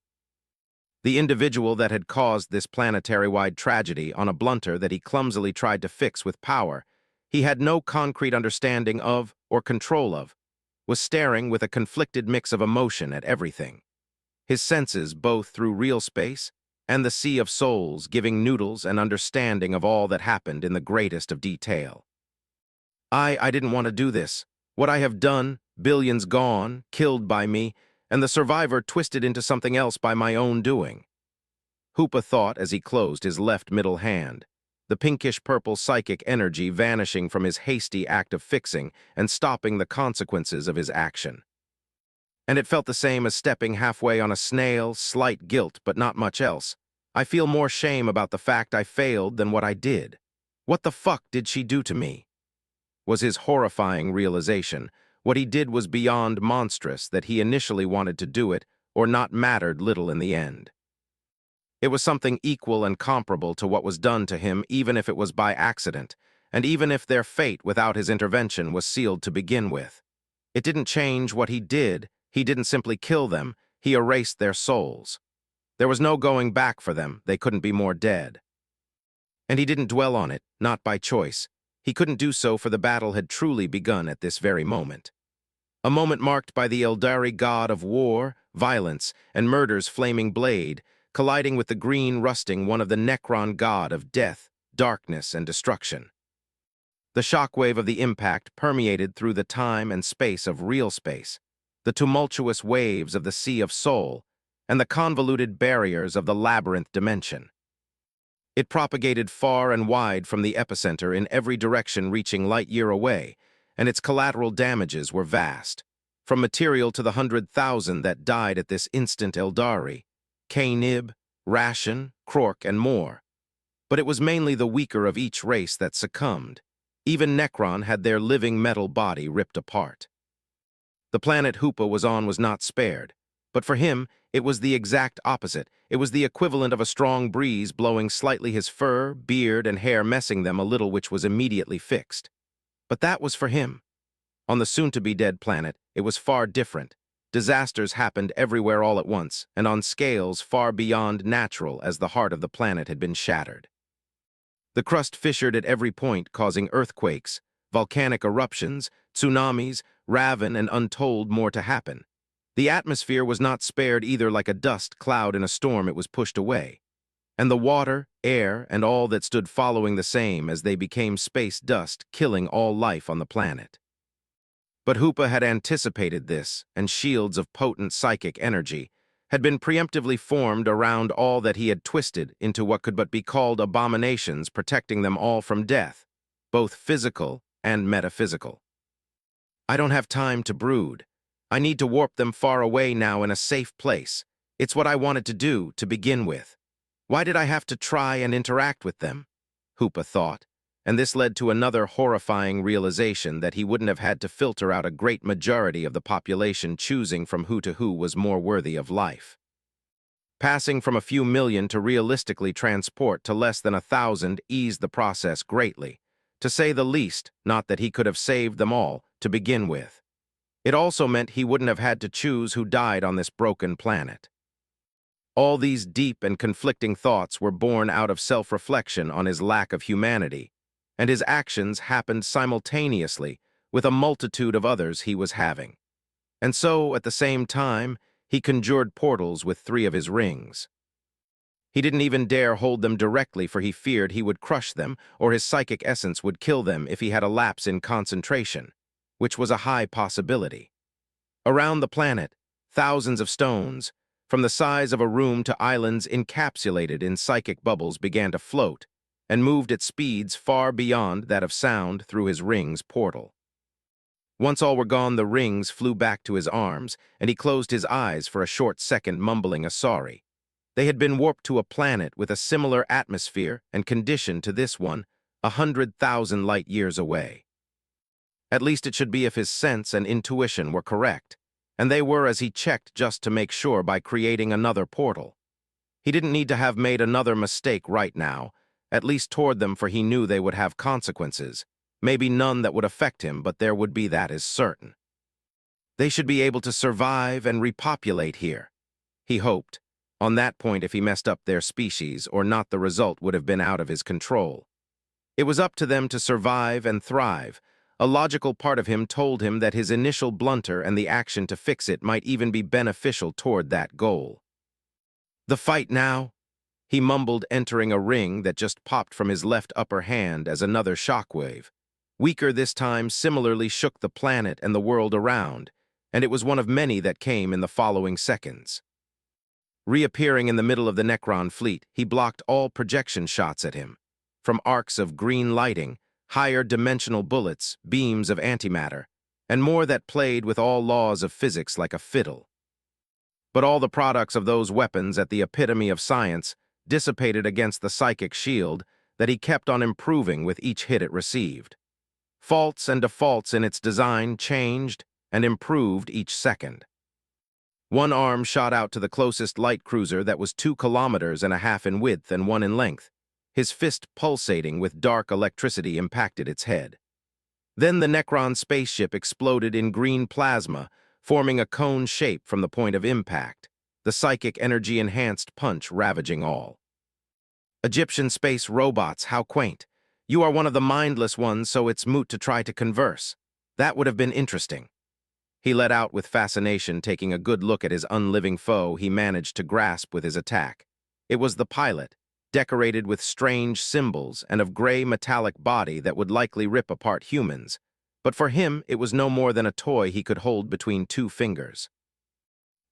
S1: The individual that had caused this planetary-wide tragedy on a blunter that he clumsily tried to fix with power he had no concrete understanding of or control of, was staring with a conflicted mix of emotion at everything. His senses, both through real space and the Sea of Souls, giving noodles an understanding of all that happened in the greatest of detail. I didn't want to do this. What I have done, billions gone, killed by me, and the survivor twisted into something else by my own doing. Hoopa thought as he closed his left middle hand, the pinkish-purple psychic energy vanishing from his hasty act of fixing and stopping the consequences of his action. And it felt the same as stepping halfway on a snail, slight guilt, but not much else. I feel more shame about the fact I failed than what I did. What the fuck did she do to me? Was his horrifying realization. What he did was beyond monstrous, that he initially wanted to do it, or not mattered little in the end. It was something equal and comparable to what was done to him, even if it was by accident, and even if their fate without his intervention was sealed to begin with. It didn't change what he did. He didn't simply kill them, he erased their souls. There was no going back for them, they couldn't be more dead. And he didn't dwell on it, not by choice. He couldn't do so, for the battle had truly begun at this very moment. A moment marked by the Eldari god of war, violence, and murder's flaming blade, colliding with the green rusting one of the Necron god of death, darkness, and destruction. The shockwave of the impact permeated through the time and space of real space, the tumultuous waves of the Sea of Soul, and the convoluted barriers of the labyrinth dimension. It propagated far and wide from the epicenter in every direction, reaching light-year away, and its collateral damages were vast, from material to the 100,000 that died at this instant Eldari, K-Nib, Ration, Krork, and more. But it was mainly the weaker of each race that succumbed. Even Necron had their living metal body ripped apart. The planet Hoopa was on was not spared, but for him, it was the exact opposite. It was the equivalent of a strong breeze blowing slightly, his fur, beard, and hair messing them a little, which was immediately fixed. But that was for him. On the soon-to-be-dead planet, it was far different. Disasters happened everywhere all at once, and on scales far beyond natural, as the heart of the planet had been shattered. The crust fissured at every point, causing earthquakes, volcanic eruptions, tsunamis, ravin, and untold more to happen. The atmosphere was not spared either. Like a dust cloud in a storm, it was pushed away. And the water, air, and all that stood following the same, as they became space dust, killing all life on the planet. But Hoopa had anticipated this, and shields of potent psychic energy had been preemptively formed around all that he had twisted into what could but be called abominations, protecting them all from death, both physical and metaphysical. I don't have time to brood. I need to warp them far away now in a safe place. It's what I wanted to do to begin with. Why did I have to try and interact with them? Hoopa thought, and this led to another horrifying realization that he wouldn't have had to filter out a great majority of the population, choosing from who to who was more worthy of life. Passing from a few million to realistically transport to less than 1,000 eased the process greatly, to say the least, not that he could have saved them all to begin with. It also meant he wouldn't have had to choose who died on this broken planet. All these deep and conflicting thoughts were born out of self-reflection on his lack of humanity, and his actions happened simultaneously with a multitude of others he was having. And so, at the same time, he conjured portals with 3 of his rings. He didn't even dare hold them directly, for he feared he would crush them, or his psychic essence would kill them if he had a lapse in concentration, which was a high possibility. Around the planet, thousands of stones, from the size of a room to islands encapsulated in psychic bubbles, began to float, and moved at speeds far beyond that of sound through his ring's portal. Once all were gone, the rings flew back to his arms, and he closed his eyes for a short second, mumbling a sorry. They had been warped to a planet with a similar atmosphere and condition to this one, 100,000 light-years away. At least it should be if his sense and intuition were correct, and they were, as he checked just to make sure by creating another portal. He didn't need to have made another mistake right now, at least toward them, for he knew they would have consequences. Maybe none that would affect him, but there would be, that is certain. They should be able to survive and repopulate here, he hoped. On that point, if he messed up their species or not, the result would have been out of his control. It was up to them to survive and thrive. A logical part of him told him that his initial blunder and the action to fix it might even be beneficial toward that goal. The fight now? He mumbled, entering a ring that just popped from his left upper hand as another shockwave. Weaker this time, similarly shook the planet and the world around, and it was one of many that came in the following seconds. Reappearing in the middle of the Necron fleet, he blocked all projection shots at him. From arcs of green lighting, higher dimensional bullets, beams of antimatter, and more that played with all laws of physics like a fiddle. But all the products of those weapons at the epitome of science dissipated against the psychic shield that he kept on improving with each hit it received. Faults and defaults in its design changed and improved each second. One arm shot out to the closest light cruiser that was 2.5 kilometers in width and 1 in length. His fist pulsating with dark electricity impacted its head. Then the Necron spaceship exploded in green plasma, forming a cone shape from the point of impact, the psychic energy-enhanced punch ravaging all. Egyptian space robots, how quaint. You are one of the mindless ones, so it's moot to try to converse. That would have been interesting. He let out with fascination, taking a good look at his unliving foe he managed to grasp with his attack. It was the pilot, decorated with strange symbols and of gray metallic body that would likely rip apart humans. But for him, it was no more than a toy he could hold between 2 fingers.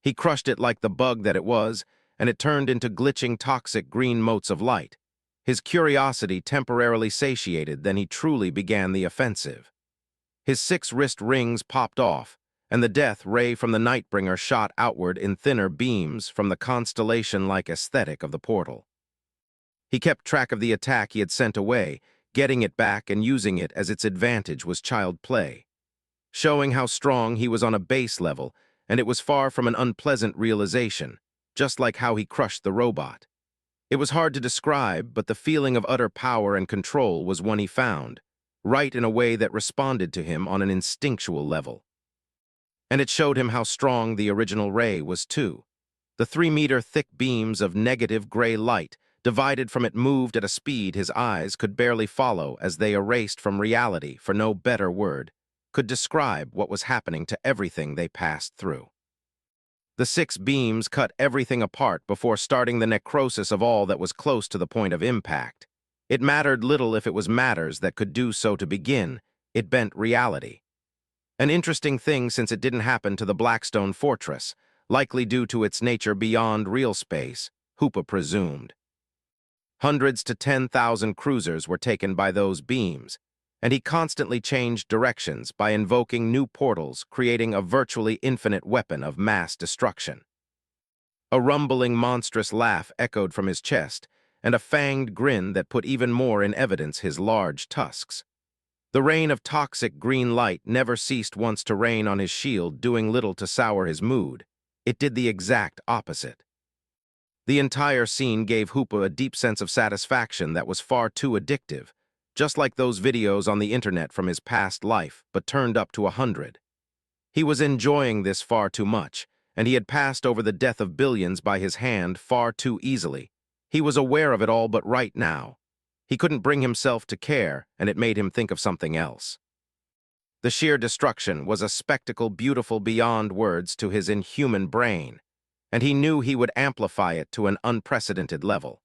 S1: He crushed it like the bug that it was, and it turned into glitching toxic green motes of light. His curiosity temporarily satiated, then he truly began the offensive. His 6 wrist rings popped off, and the death ray from the Nightbringer shot outward in thinner beams from the constellation-like aesthetic of the portal. He kept track of the attack he had sent away, getting it back and using it as its advantage was child play, showing how strong he was on a base level, and it was far from an unpleasant realization, just like how he crushed the robot. It was hard to describe, but the feeling of utter power and control was one he found, right in a way that responded to him on an instinctual level. And it showed him how strong the original ray was too. The 3-meter thick beams of negative gray light divided from it moved at a speed his eyes could barely follow as they erased from reality, for no better word could describe what was happening to everything they passed through. The 6 beams cut everything apart before starting the necrosis of all that was close to the point of impact. It mattered little if it was matters that could do so to begin, it bent reality. An interesting thing, since it didn't happen to the Blackstone Fortress, likely due to its nature beyond real space, Hoopa presumed. Hundreds to 10,000 cruisers were taken by those beams, and he constantly changed directions by invoking new portals, creating a virtually infinite weapon of mass destruction. A rumbling, monstrous laugh echoed from his chest, and a fanged grin that put even more in evidence his large tusks. The rain of toxic green light never ceased once to rain on his shield, doing little to sour his mood. It did the exact opposite. The entire scene gave Hoopa a deep sense of satisfaction that was far too addictive, just like those videos on the internet from his past life, but turned up to 100. He was enjoying this far too much, and he had passed over the death of billions by his hand far too easily. He was aware of it all, but right now, he couldn't bring himself to care, and it made him think of something else. The sheer destruction was a spectacle beautiful beyond words to his inhuman brain, and he knew he would amplify it to an unprecedented level.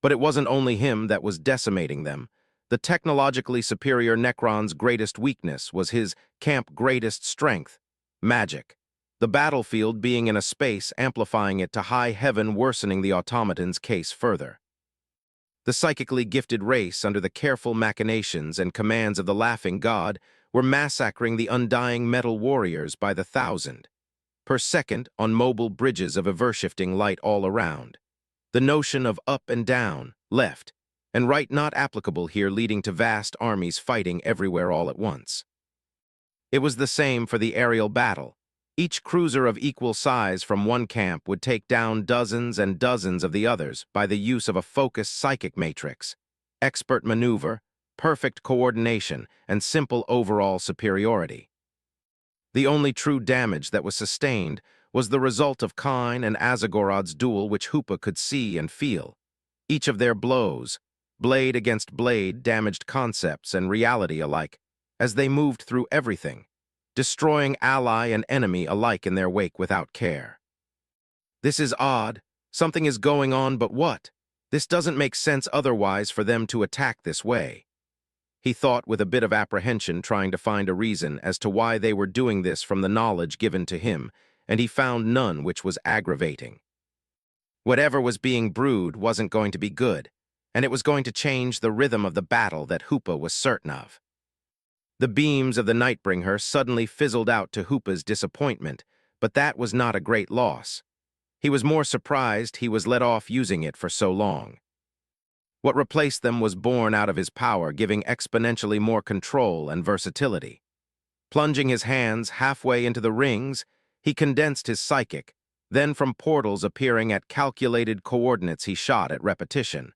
S1: But it wasn't only him that was decimating them. The technologically superior Necron's greatest weakness was his camp greatest strength, magic. The battlefield being in a space amplifying it to high heaven, worsening the automaton's case further. The psychically gifted race, under the careful machinations and commands of the laughing god, were massacring the undying metal warriors by the 1,000 per second on mobile bridges of ever-shifting light all around. The notion of up and down, left, and right not applicable here, leading to vast armies fighting everywhere all at once. It was the same for the aerial battle. Each cruiser of equal size from one camp would take down dozens and dozens of the others by the use of a focused psychic matrix, expert maneuver, perfect coordination, and simple overall superiority. The only true damage that was sustained was the result of Kine and Azagorod's duel, which Hoopa could see and feel. Each of their blows, blade against blade, damaged concepts and reality alike, as they moved through everything, destroying ally and enemy alike in their wake without care. "This is odd," Something is going on, but what? This doesn't make sense otherwise for them to attack this way. He thought with a bit of apprehension, trying to find a reason as to why they were doing this from the knowledge given to him, and he found none, which was aggravating. Whatever was being brewed wasn't going to be good, and it was going to change the rhythm of the battle that Hoopa was certain of. The beams of the Nightbringer suddenly fizzled out to Hoopa's disappointment, but that was not a great loss. He was more surprised he was let off using it for so long. What replaced them was born out of his power, giving exponentially more control and versatility. Plunging his hands halfway into the rings, he condensed his psychic, then from portals appearing at calculated coordinates he shot at repetition,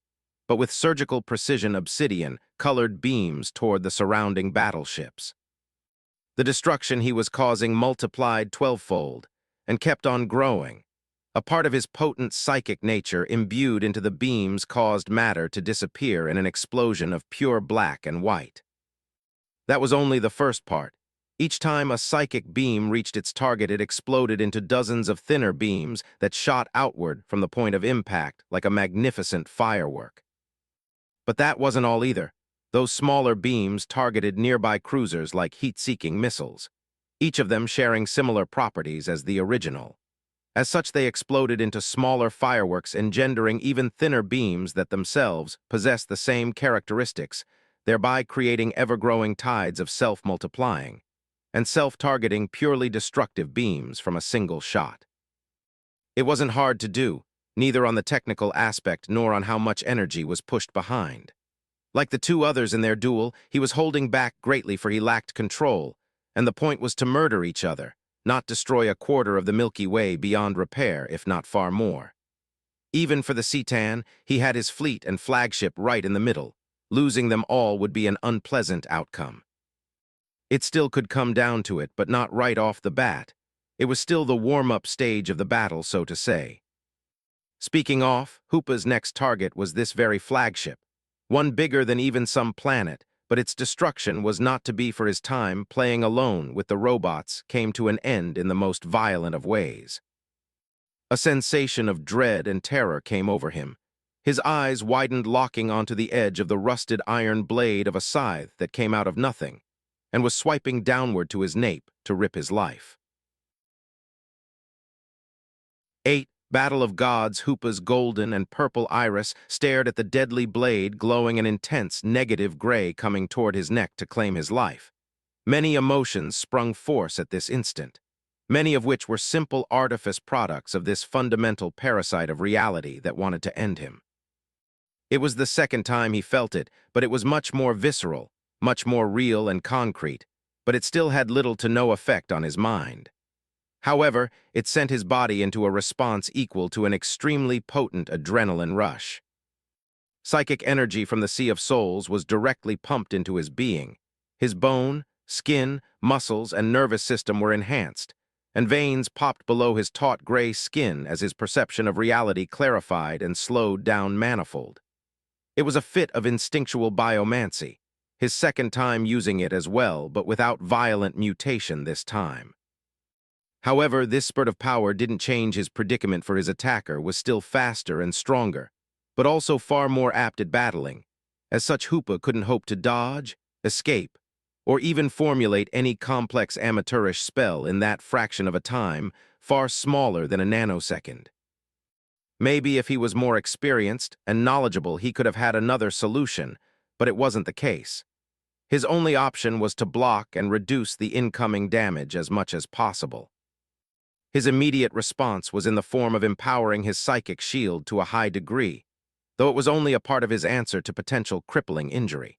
S1: but with surgical precision obsidian-colored beams toward the surrounding battleships. The destruction he was causing multiplied 12-fold and kept on growing. A part of his potent psychic nature imbued into the beams caused matter to disappear in an explosion of pure black and white. That was only the first part. Each time a psychic beam reached its target, it exploded into dozens of thinner beams that shot outward from the point of impact like a magnificent firework. But that wasn't all either. Those smaller beams targeted nearby cruisers like heat-seeking missiles, each of them sharing similar properties as the original. As such, they exploded into smaller fireworks, engendering even thinner beams that themselves possessed the same characteristics, thereby creating ever-growing tides of self-multiplying and self-targeting purely destructive beams from a single shot. It wasn't hard to do, neither on the technical aspect nor on how much energy was pushed behind. Like the two others in their duel, he was holding back greatly, for he lacked control, and the point was to murder each other, not destroy a quarter of the Milky Way beyond repair, if not far more. Even for the Citan, he had his fleet and flagship right in the middle. Losing them all would be an unpleasant outcome. It still could come down to it, but not right off the bat. It was still the warm-up stage of the battle, so to say. Speaking off, Hoopa's next target was this very flagship, one bigger than even some planet, but its destruction was not to be, for his time playing alone with the robots came to an end in the most violent of ways. A sensation of dread and terror came over him. His eyes widened, locking onto the edge of the rusted iron blade of a scythe that came out of nothing and was swiping downward to his nape to rip his life. 8. Battle of Gods. Hoopa's golden and purple iris stared at the deadly blade, glowing an intense negative gray coming toward his neck to claim his life. Many emotions sprung forth at this instant, many of which were simple artifice products of this fundamental parasite of reality that wanted to end him. It was the second time he felt it, but it was much more visceral, much more real and concrete, but it still had little to no effect on his mind. However, it sent his body into a response equal to an extremely potent adrenaline rush. Psychic energy from the Sea of Souls was directly pumped into his being. His bone, skin, muscles, and nervous system were enhanced, and veins popped below his taut gray skin as his perception of reality clarified and slowed down manifold. It was a fit of instinctual biomancy, his second time using it as well, but without violent mutation this time. However, this spurt of power didn't change his predicament, for his attacker was still faster and stronger, but also far more apt at battling. As such, Hoopa couldn't hope to dodge, escape, or even formulate any complex amateurish spell in that fraction of a time, far smaller than a nanosecond. Maybe if he was more experienced and knowledgeable, he could have had another solution, but it wasn't the case. His only option was to block and reduce the incoming damage as much as possible. His immediate response was in the form of empowering his psychic shield to a high degree, though it was only a part of his answer to potential crippling injury.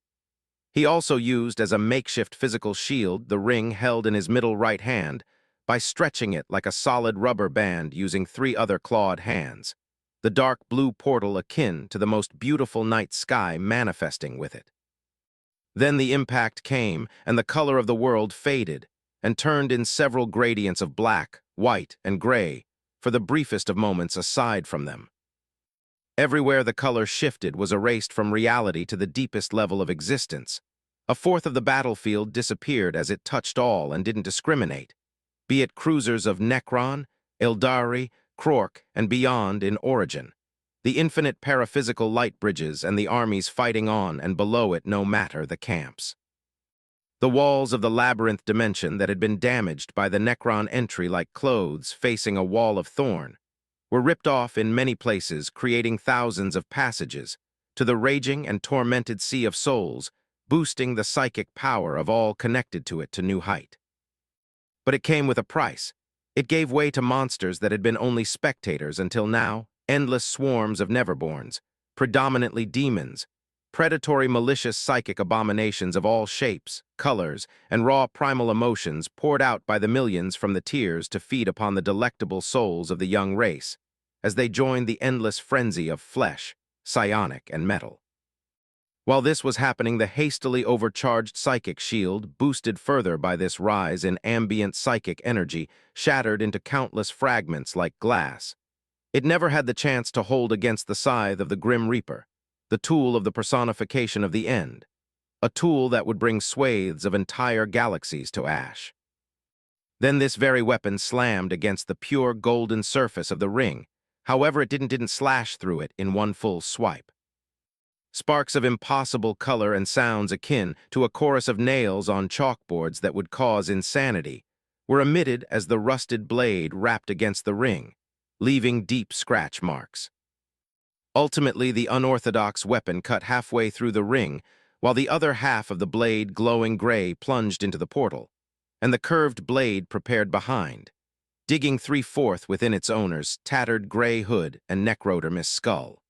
S1: He also used as a makeshift physical shield the ring held in his middle right hand by stretching it like a solid rubber band using 3 other clawed hands, the dark blue portal akin to the most beautiful night sky manifesting with it. Then the impact came, and the color of the world faded and turned in several gradients of black, white, and gray, for the briefest of moments aside from them. Everywhere the color shifted was erased from reality to the deepest level of existence. A fourth of the battlefield disappeared as it touched all and didn't discriminate, be it cruisers of Necron, Eldari, Krork, and beyond in origin. The infinite paraphysical light bridges and the armies fighting on and below it no matter the camps. The walls of the labyrinth dimension that had been damaged by the Necron entry like clothes facing a wall of thorn were ripped off in many places, creating thousands of passages to the raging and tormented sea of souls, boosting the psychic power of all connected to it to new height. But it came with a price. It gave way to monsters that had been only spectators until now, endless swarms of Neverborns, predominantly demons, predatory malicious psychic abominations of all shapes, colors, and raw primal emotions poured out by the millions from the tears to feed upon the delectable souls of the young race, as they joined the endless frenzy of flesh, psionic, and metal. While this was happening, the hastily overcharged psychic shield, boosted further by this rise in ambient psychic energy, shattered into countless fragments like glass. It never had the chance to hold against the scythe of the Grim Reaper, the tool of the personification of the end, a tool that would bring swathes of entire galaxies to ash. Then this very weapon slammed against the pure golden surface of the ring. However, it didn't slash through it in one full swipe. Sparks of impossible color and sounds akin to a chorus of nails on chalkboards that would cause insanity were emitted as the rusted blade rapped against the ring, leaving deep scratch marks. Ultimately, the unorthodox weapon cut halfway through the ring, while the other half of the blade, glowing gray, plunged into the portal, and the curved blade prepared behind, digging 3/4 within its owner's tattered gray hood and necrodermis skull.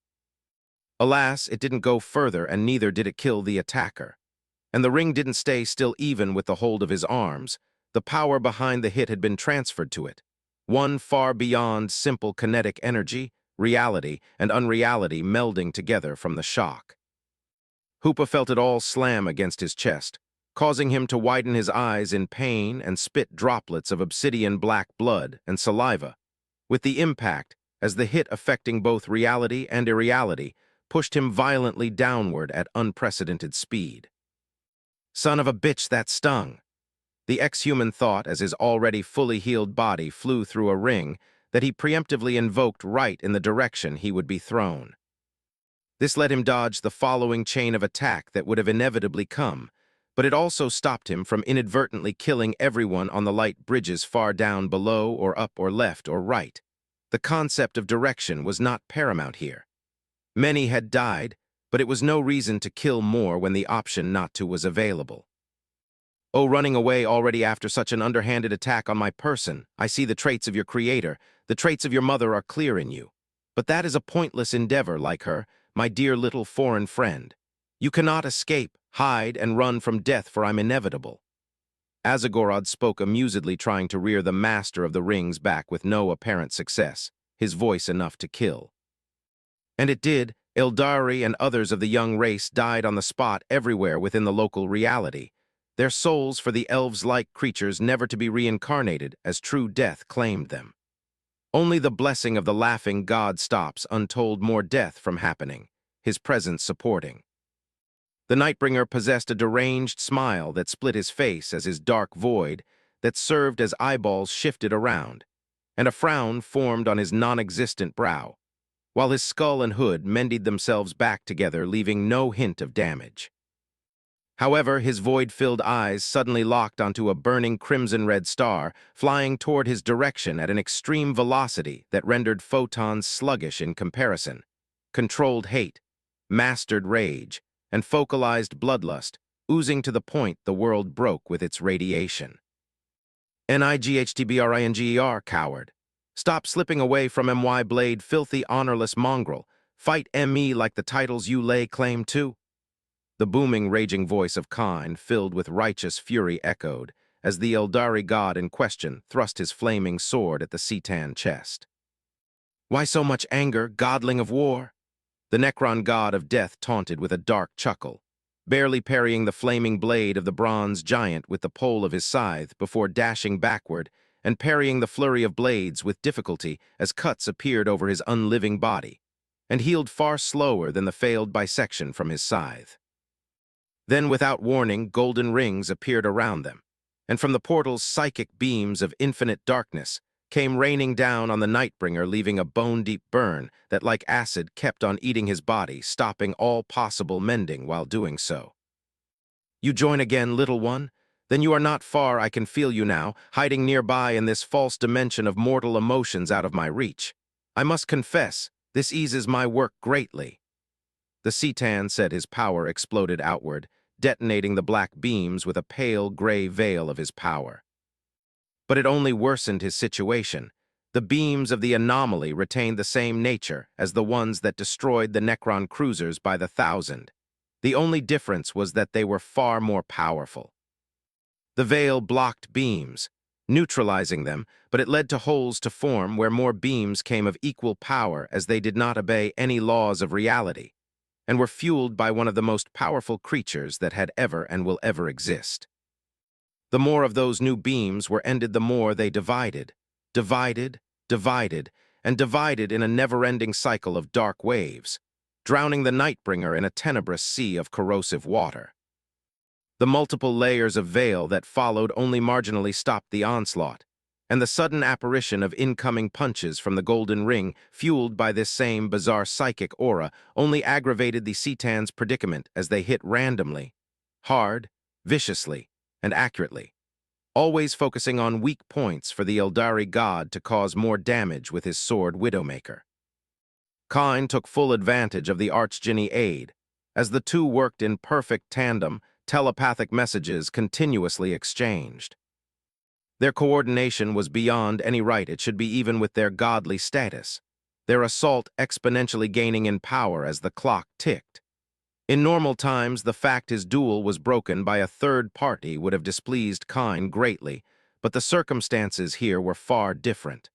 S1: Alas, it didn't go further, and neither did it kill the attacker. And the ring didn't stay still even with the hold of his arms. The power behind the hit had been transferred to it, one far beyond simple kinetic energy, reality and unreality melding together from the shock. Hoopa felt it all slam against his chest, causing him to widen his eyes in pain and spit droplets of obsidian black blood and saliva, with the impact, as the hit affecting both reality and irreality, pushed him violently downward at unprecedented speed. Son of a bitch, that stung! The ex-human thought as his already fully healed body flew through a ring that he preemptively invoked right in the direction he would be thrown. This let him dodge the following chain of attack that would have inevitably come, but it also stopped him from inadvertently killing everyone on the light bridges far down below or up or left or right. The concept of direction was not paramount here. Many had died, but it was no reason to kill more when the option not to was available. Oh, running away already after such an underhanded attack on my person. I see the traits of your creator, the traits of your mother are clear in you. But that is a pointless endeavor, like her, my dear little foreign friend. You cannot escape, hide, and run from death, for I'm inevitable. Azagorod spoke amusedly, trying to rear the master of the rings back with no apparent success, his voice enough to kill. And it did. Eldari and others of the young race died on the spot everywhere within the local reality, their souls for the elves-like creatures never to be reincarnated as true death claimed them. Only the blessing of the laughing god stops untold more death from happening, his presence supporting. The Nightbringer possessed a deranged smile that split his face as his dark void that served as eyeballs shifted around, and a frown formed on his non-existent brow, while his skull and hood mended themselves back together, leaving no hint of damage. However, his void-filled eyes suddenly locked onto a burning crimson-red star flying toward his direction at an extreme velocity that rendered photons sluggish in comparison. Controlled hate, mastered rage, and focalized bloodlust, oozing to the point the world broke with its radiation. Nightbringer, coward. Stop slipping away from my blade, filthy, honorless mongrel. Fight me like the titles you lay claim to. The booming, raging voice of Khan, filled with righteous fury, echoed as the Eldari god in question thrust his flaming sword at the Citan chest. Why so much anger, godling of war? The Necron god of death taunted with a dark chuckle, barely parrying the flaming blade of the bronze giant with the pole of his scythe before dashing backward and parrying the flurry of blades with difficulty as cuts appeared over his unliving body, and healed far slower than the failed bisection from his scythe. Then, without warning, golden rings appeared around them, and from the portal's psychic beams of infinite darkness came raining down on the Nightbringer, leaving a bone-deep burn that, like acid, kept on eating his body, stopping all possible mending while doing so. "You join again, little one? Then you are not far, I can feel you now, hiding nearby in this false dimension of mortal emotions out of my reach. I must confess, this eases my work greatly." The Citan said, his power exploded outward, detonating the black beams with a pale gray veil of his power. But it only worsened his situation. The beams of the anomaly retained the same nature as the ones that destroyed the Necron cruisers by the thousand. The only difference was that they were far more powerful. The veil blocked beams, neutralizing them, but it led to holes to form where more beams came of equal power, as they did not obey any laws of reality, and were fueled by one of the most powerful creatures that had ever and will ever exist. The more of those new beams were ended, the more they divided, and divided in a never-ending cycle of dark waves, drowning the Nightbringer in a tenebrous sea of corrosive water. The multiple layers of veil that followed only marginally stopped the onslaught, and the sudden apparition of incoming punches from the golden ring, fueled by this same bizarre psychic aura, only aggravated the Citan's predicament as they hit randomly, hard, viciously, and accurately, always focusing on weak points for the Eldari god to cause more damage with his sword Widowmaker. Kine took full advantage of the Archdjinni aid. As the two worked in perfect tandem, telepathic messages continuously exchanged. Their coordination was beyond any right it should be, even with their godly status, their assault exponentially gaining in power as the clock ticked. In normal times, the fact his duel was broken by a third party would have displeased Kine greatly, but the circumstances here were far different.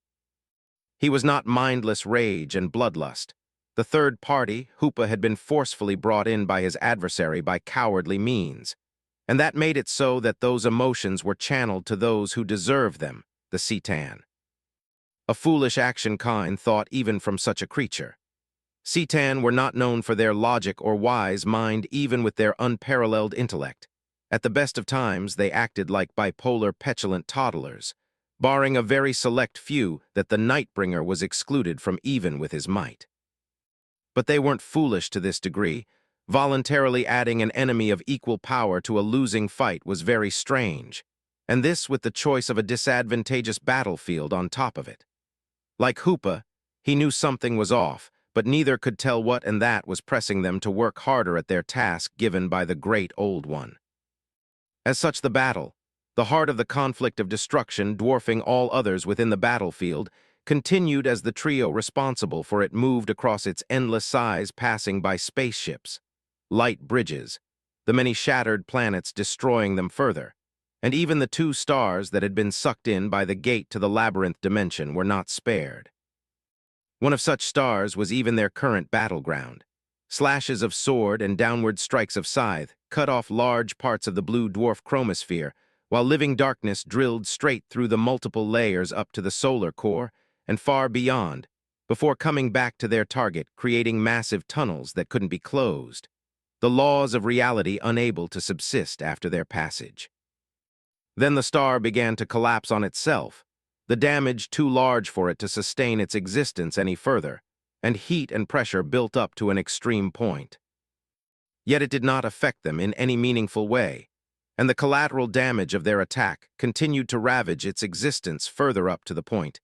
S1: He was not mindless rage and bloodlust. The third party, Hoopa, had been forcefully brought in by his adversary by cowardly means, and that made it so that those emotions were channeled to those who deserved them, the Citan. A foolish action, Kine thought, even from such a creature. Citan were not known for their logic or wise mind, even with their unparalleled intellect. At the best of times, they acted like bipolar, petulant toddlers, barring a very select few that the Nightbringer was excluded from even with his might. But they weren't foolish to this degree. Voluntarily adding an enemy of equal power to a losing fight was very strange, and this with the choice of a disadvantageous battlefield on top of it. Like Hoopa, he knew something was off, but neither could tell what, and that was pressing them to work harder at their task given by the Great Old One. As such, the battle, the heart of the conflict of destruction dwarfing all others within the battlefield, continued as the trio responsible for it moved across its endless size, passing by spaceships, light bridges, the many shattered planets destroying them further, and even the two stars that had been sucked in by the gate to the labyrinth dimension were not spared. One of such stars was even their current battleground. Slashes of sword and downward strikes of scythe cut off large parts of the blue dwarf chromosphere, while living darkness drilled straight through the multiple layers up to the solar core and far beyond, before coming back to their target, creating massive tunnels that couldn't be closed, the laws of reality unable to subsist after their passage. Then the star began to collapse on itself, the damage too large for it to sustain its existence any further, and heat and pressure built up to an extreme point. Yet it did not affect them in any meaningful way, and the collateral damage of their attack continued to ravage its existence further up to the point.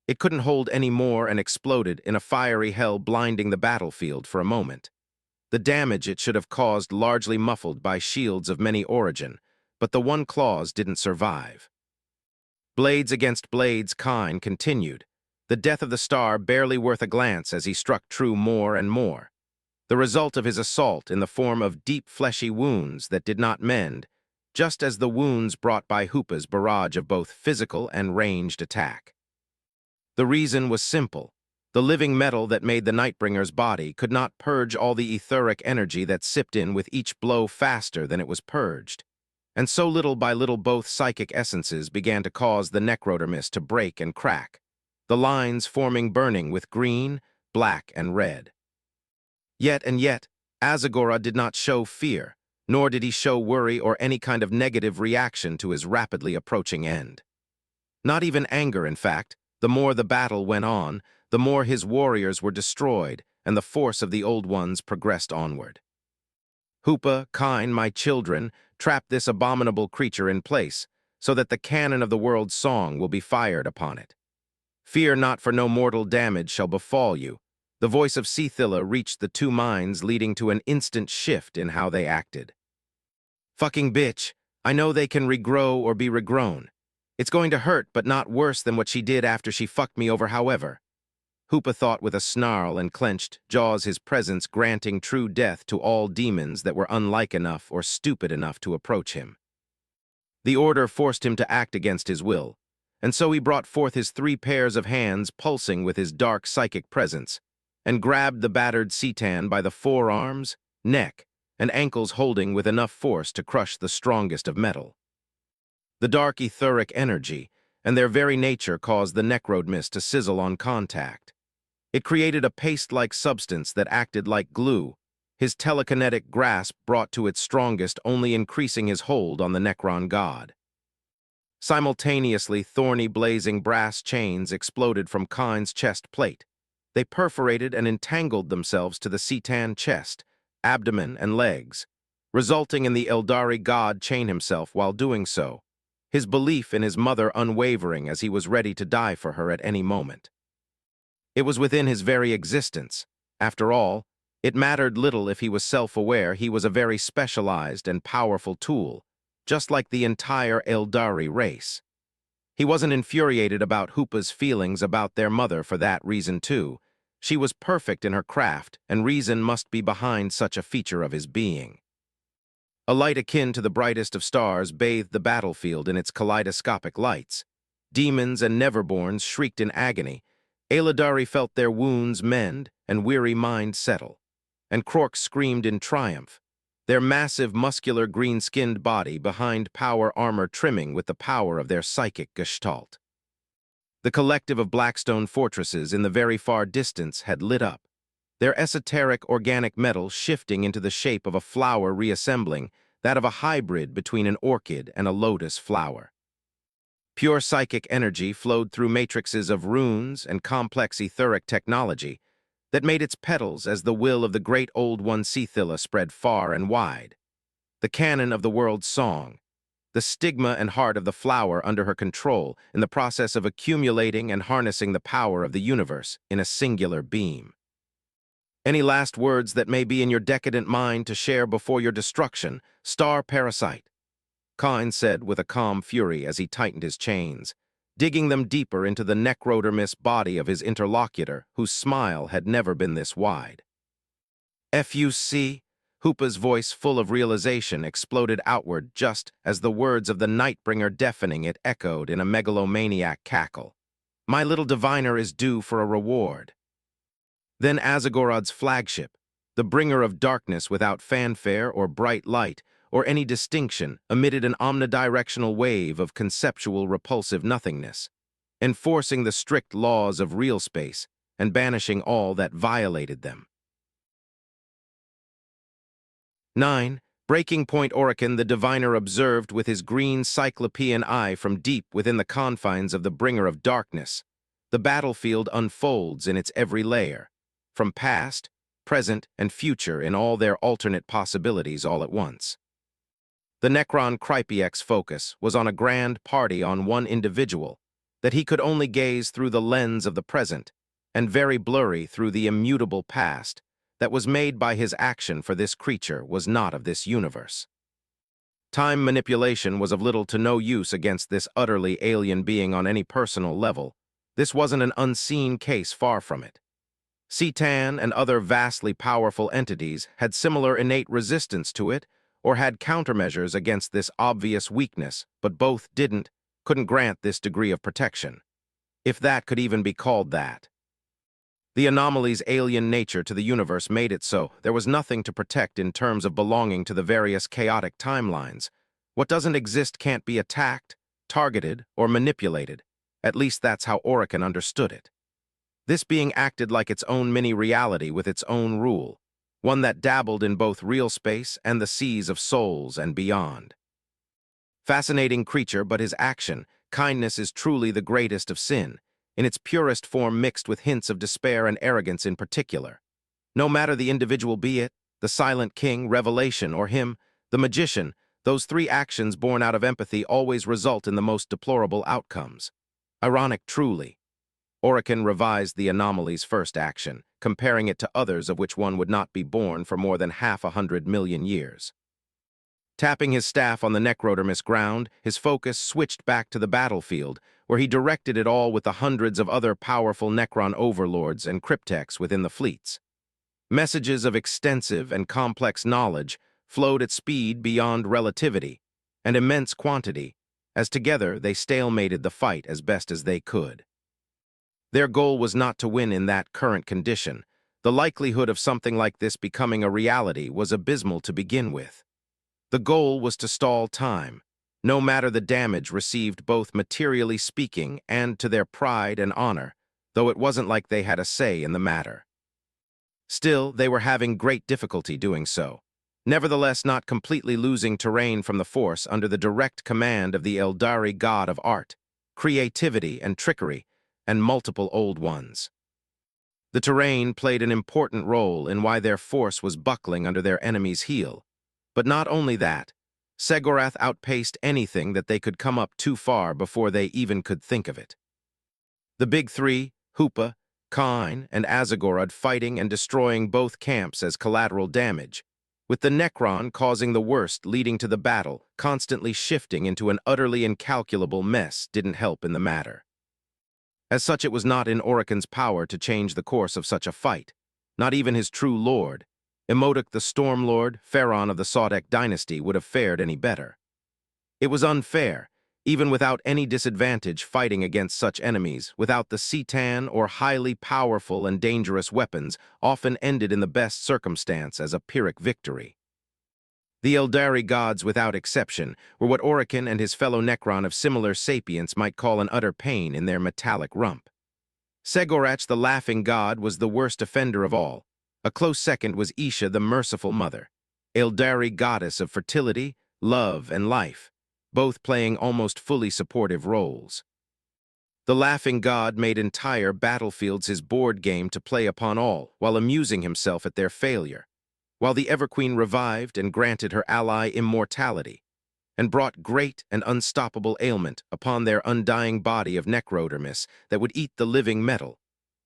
S1: It couldn't hold any more and exploded in a fiery hell, blinding the battlefield for a moment. The damage it should have caused largely muffled by shields of many origin, but the one clause didn't survive. Blades against blades, Kine continued, the death of the star barely worth a glance as he struck true more and more. The result of his assault in the form of deep fleshy wounds that did not mend, just as the wounds brought by Hoopa's barrage of both physical and ranged attack. The reason was simple. The living metal that made the Nightbringer's body could not purge all the etheric energy that sipped in with each blow faster than it was purged. And so little by little both psychic essences began to cause the necrodermis to break and crack, the lines forming burning with green, black, and red. Yet, Azagora did not show fear, nor did he show worry or any kind of negative reaction to his rapidly approaching end. Not even anger, in fact, The more the battle went on, the more his warriors were destroyed, and the force of the Old Ones progressed onward. Hoopa, Kine, my children, trap this abominable creature in place, so that the cannon of the world's song will be fired upon it. Fear not, for no mortal damage shall befall you. The voice of Ceila reached the two minds, leading to an instant shift in how they acted. Fucking bitch, I know they can regrow or be regrown. It's going to hurt, but not worse than what she did after she fucked me over, however. Hoopa thought with a snarl and clenched jaws, his presence granting true death to all demons that were unlike enough or stupid enough to approach him. The order forced him to act against his will, and so he brought forth his 3 pairs of hands pulsing with his dark psychic presence, and grabbed the battered Citan by the forearms, neck, and ankles, holding with enough force to crush the strongest of metal. The dark etheric energy and their very nature caused the necrodemist to sizzle on contact. It created a paste-like substance that acted like glue, his telekinetic grasp brought to its strongest, only increasing his hold on the Necron god. Simultaneously, thorny, blazing brass chains exploded from Kine's chest plate. They perforated and entangled themselves to the Citan chest, abdomen, and legs, resulting in the Eldari god chain himself while doing so, his belief in his mother unwavering as he was ready to die for her at any moment. It was within his very existence. After all, it mattered little if he was self-aware. He was a very specialized and powerful tool, just like the entire Eldari race. He wasn't infuriated about Hoopa's feelings about their mother for that reason too. She was perfect in her craft, and reason must be behind such a feature of his being. A light akin to the brightest of stars bathed the battlefield in its kaleidoscopic lights. Demons and Neverborns shrieked in agony. Eldari felt their wounds mend and weary minds settle. And Krork screamed in triumph, their massive, muscular, green-skinned body behind power armor trimming with the power of their psychic gestalt. The collective of Blackstone fortresses in the very far distance had lit up, their esoteric organic metal shifting into the shape of a flower reassembling, that of a hybrid between an orchid and a lotus flower. Pure psychic energy flowed through matrices of runes and complex etheric technology that made its petals as the will of the great Old One Ceila spread far and wide. The canon of the world's song, the stigma and heart of the flower under her control in the process of accumulating and harnessing the power of the universe in a singular beam. Any last words that may be in your decadent mind to share before your destruction, star parasite? Kine said with a calm fury as he tightened his chains, digging them deeper into the necrodermis body of his interlocutor, whose smile had never been this wide. "Fuck?" Hoopa's voice, full of realization, exploded outward just as the words of the Nightbringer deafening it echoed in a megalomaniac cackle. "My little diviner is due for a reward." Then Azagorod's flagship, the bringer of darkness without fanfare or bright light, or any distinction, emitted an omnidirectional wave of conceptual repulsive nothingness, enforcing the strict laws of real space and banishing all that violated them. 9. Breaking Point Orokin, the diviner observed with his green cyclopean eye from deep within the confines of the bringer of darkness. The battlefield unfolds in its every layer, from past, present, and future in all their alternate possibilities all at once. The Necron Krypiek's focus was on a grand party on one individual, that he could only gaze through the lens of the present, and very blurry through the immutable past, that was made by his action, for this creature was not of this universe. Time manipulation was of little to no use against this utterly alien being on any personal level. This wasn't an unseen case, far from it. Citan and other vastly powerful entities had similar innate resistance to it, or had countermeasures against this obvious weakness, but both couldn't grant this degree of protection, if that could even be called that. The anomaly's alien nature to the universe made it so there was nothing to protect in terms of belonging to the various chaotic timelines. What doesn't exist can't be attacked, targeted, or manipulated. At least that's how Orokin understood it. This being acted like its own mini-reality with its own rule, one that dabbled in both real space and the seas of souls and beyond. Fascinating creature, but his action, kindness, is truly the greatest of sin. in its purest form mixed with hints of despair and arrogance in particular. No matter the individual, be it the Silent King, Revelation, or him, the Magician, those three actions born out of empathy always result in the most deplorable outcomes. Ironic truly. Orokin revised the anomaly's first action, comparing it to others of which one would not be born for more than 500 million years. Tapping his staff on the necrodermis ground, his focus switched back to the battlefield, where he directed it all with the hundreds of other powerful Necron overlords and cryptechs within the fleets. Messages of extensive and complex knowledge flowed at speed beyond relativity and immense quantity, as together they stalemated the fight as best as they could. Their goal was not to win in that current condition. The likelihood of something like this becoming a reality was abysmal to begin with. The goal was to stall time, no matter the damage received both materially speaking and to their pride and honor, though it wasn't like they had a say in the matter. Still, they were having great difficulty doing so, nevertheless not completely losing terrain from the force under the direct command of the Eldari god of art, creativity and trickery, and multiple old ones. The terrain played an important role in why their force was buckling under their enemy's heel. But not only that, Seggorath outpaced anything that they could come up too far before they even could think of it. The big three, Hoopa, Kine, and Azagorod fighting and destroying both camps as collateral damage, with the Necron causing the worst leading to the battle, constantly shifting into an utterly incalculable mess, didn't help in the matter. As such, it was not in Orokin's power to change the course of such a fight, not even his true lord, Imodic the Stormlord, Pharaon of the Sodek dynasty, would have fared any better. It was unfair, even without any disadvantage fighting against such enemies, without the Citan or highly powerful and dangerous weapons, often ended in the best circumstance as a Pyrrhic victory. The Eldari gods, without exception, were what Orokin and his fellow Necron of similar sapience might call an utter pain in their metallic rump. Seggorath, the laughing god, was the worst offender of all. A close second was Isha, the merciful mother, Eldari goddess of fertility, love, and life, both playing almost fully supportive roles. The laughing god made entire battlefields his board game to play upon all, while amusing himself at their failure, while the Everqueen revived and granted her ally immortality, and brought great and unstoppable ailment upon their undying body of necrodermis that would eat the living metal,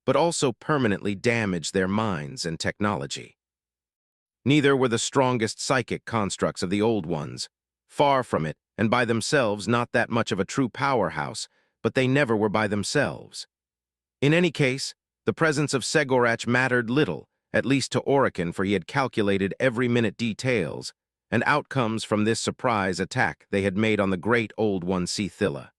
S1: but also permanently damage their minds and technology. Neither were the strongest psychic constructs of the old ones, far from it, and by themselves not that much of a true powerhouse, but they never were by themselves. In any case, the presence of Seggorath mattered little, at least to Orokin, for he had calculated every minute details and outcomes from this surprise attack they had made on the great old one Ceila.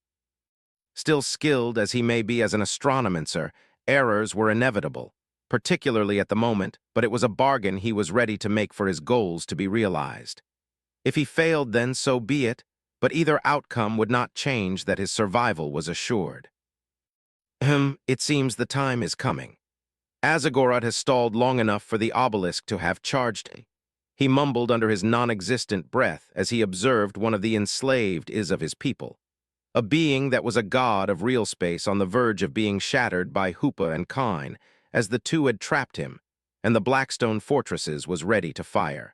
S1: Still skilled as he may be as an astronomancer, errors were inevitable, particularly at the moment, but it was a bargain he was ready to make for his goals to be realized. If he failed, then so be it, but either outcome would not change that his survival was assured. It seems the time is coming. Azagorod has stalled long enough for the obelisk to have charged. He mumbled under his non-existent breath as he observed one of the enslaved is of his people. A being that was a god of real space on the verge of being shattered by Hoopa and Kine, as the two had trapped him, and the Blackstone fortresses was ready to fire.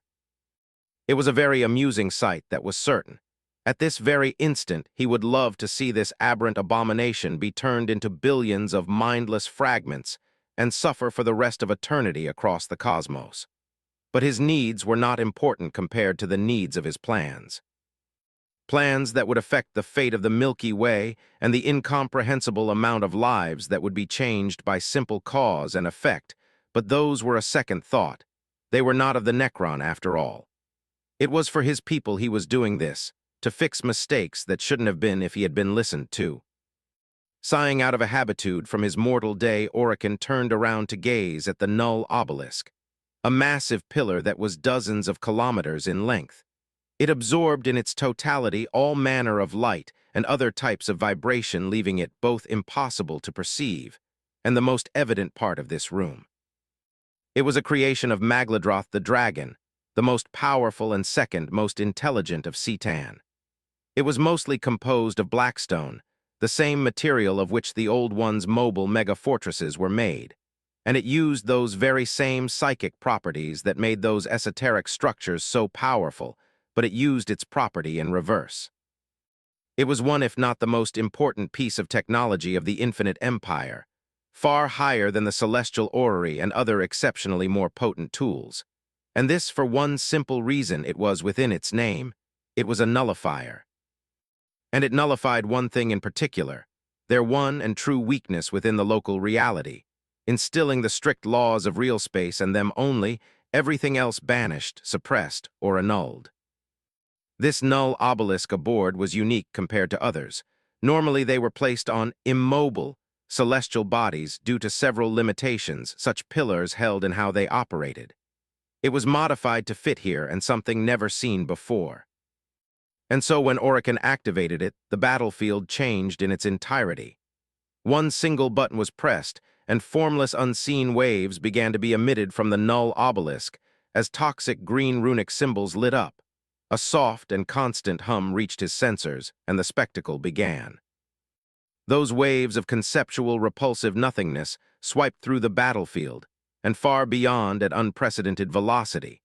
S1: It was a very amusing sight, that was certain. At this very instant, he would love to see this aberrant abomination be turned into billions of mindless fragments and suffer for the rest of eternity across the cosmos. But his needs were not important compared to the needs of his plans. Plans that would affect the fate of the Milky Way and the incomprehensible amount of lives that would be changed by simple cause and effect, but those were a second thought. They were not of the Necron, after all. It was for his people he was doing this, to fix mistakes that shouldn't have been if he had been listened to. Sighing out of a habitude from his mortal day, Orokin turned around to gaze at the null obelisk, a massive pillar that was dozens of kilometers in length. It absorbed in its totality all manner of light and other types of vibration, leaving it both impossible to perceive and the most evident part of this room. It was a creation of Magladroth the dragon, the most powerful and second most intelligent of Citan. It was mostly composed of blackstone, the same material of which the Old One's mobile mega-fortresses were made, and it used those very same psychic properties that made those esoteric structures so powerful, but it used its property in reverse. It was one, if not the most important piece of technology of the Infinite Empire, far higher than the celestial orrery and other exceptionally more potent tools. And this for one simple reason: it was within its name. It was a nullifier. And it nullified one thing in particular, their one and true weakness within the local reality, instilling the strict laws of real space and them only, everything else banished, suppressed, or annulled. This null obelisk aboard was unique compared to others. Normally they were placed on immobile, celestial bodies due to several limitations such pillars held in how they operated. It was modified to fit here, and something never seen before. And so when Orican activated it, the battlefield changed in its entirety. One single button was pressed, and formless unseen waves began to be emitted from the null obelisk as toxic green runic symbols lit up. A soft and constant hum reached his sensors, and the spectacle began. Those waves of conceptual repulsive nothingness swiped through the battlefield, and far beyond at unprecedented velocity.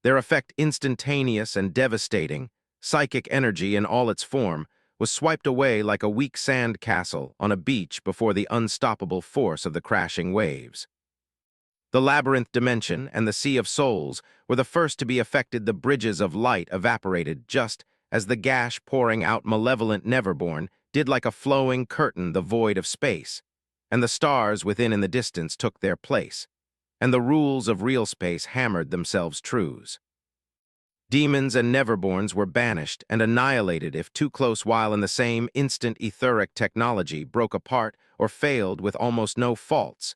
S1: Their effect instantaneous and devastating, psychic energy in all its form, was swiped away like a weak sand castle on a beach before the unstoppable force of the crashing waves. The labyrinth dimension and the Sea of Souls were the first to be affected. The bridges of light evaporated just as the gash pouring out malevolent Neverborn did like a flowing curtain the void of space, and the stars within in the distance took their place, and the rules of real space hammered themselves trues. Demons and Neverborns were banished and annihilated if too close, while in the same instant etheric technology broke apart or failed with almost no faults.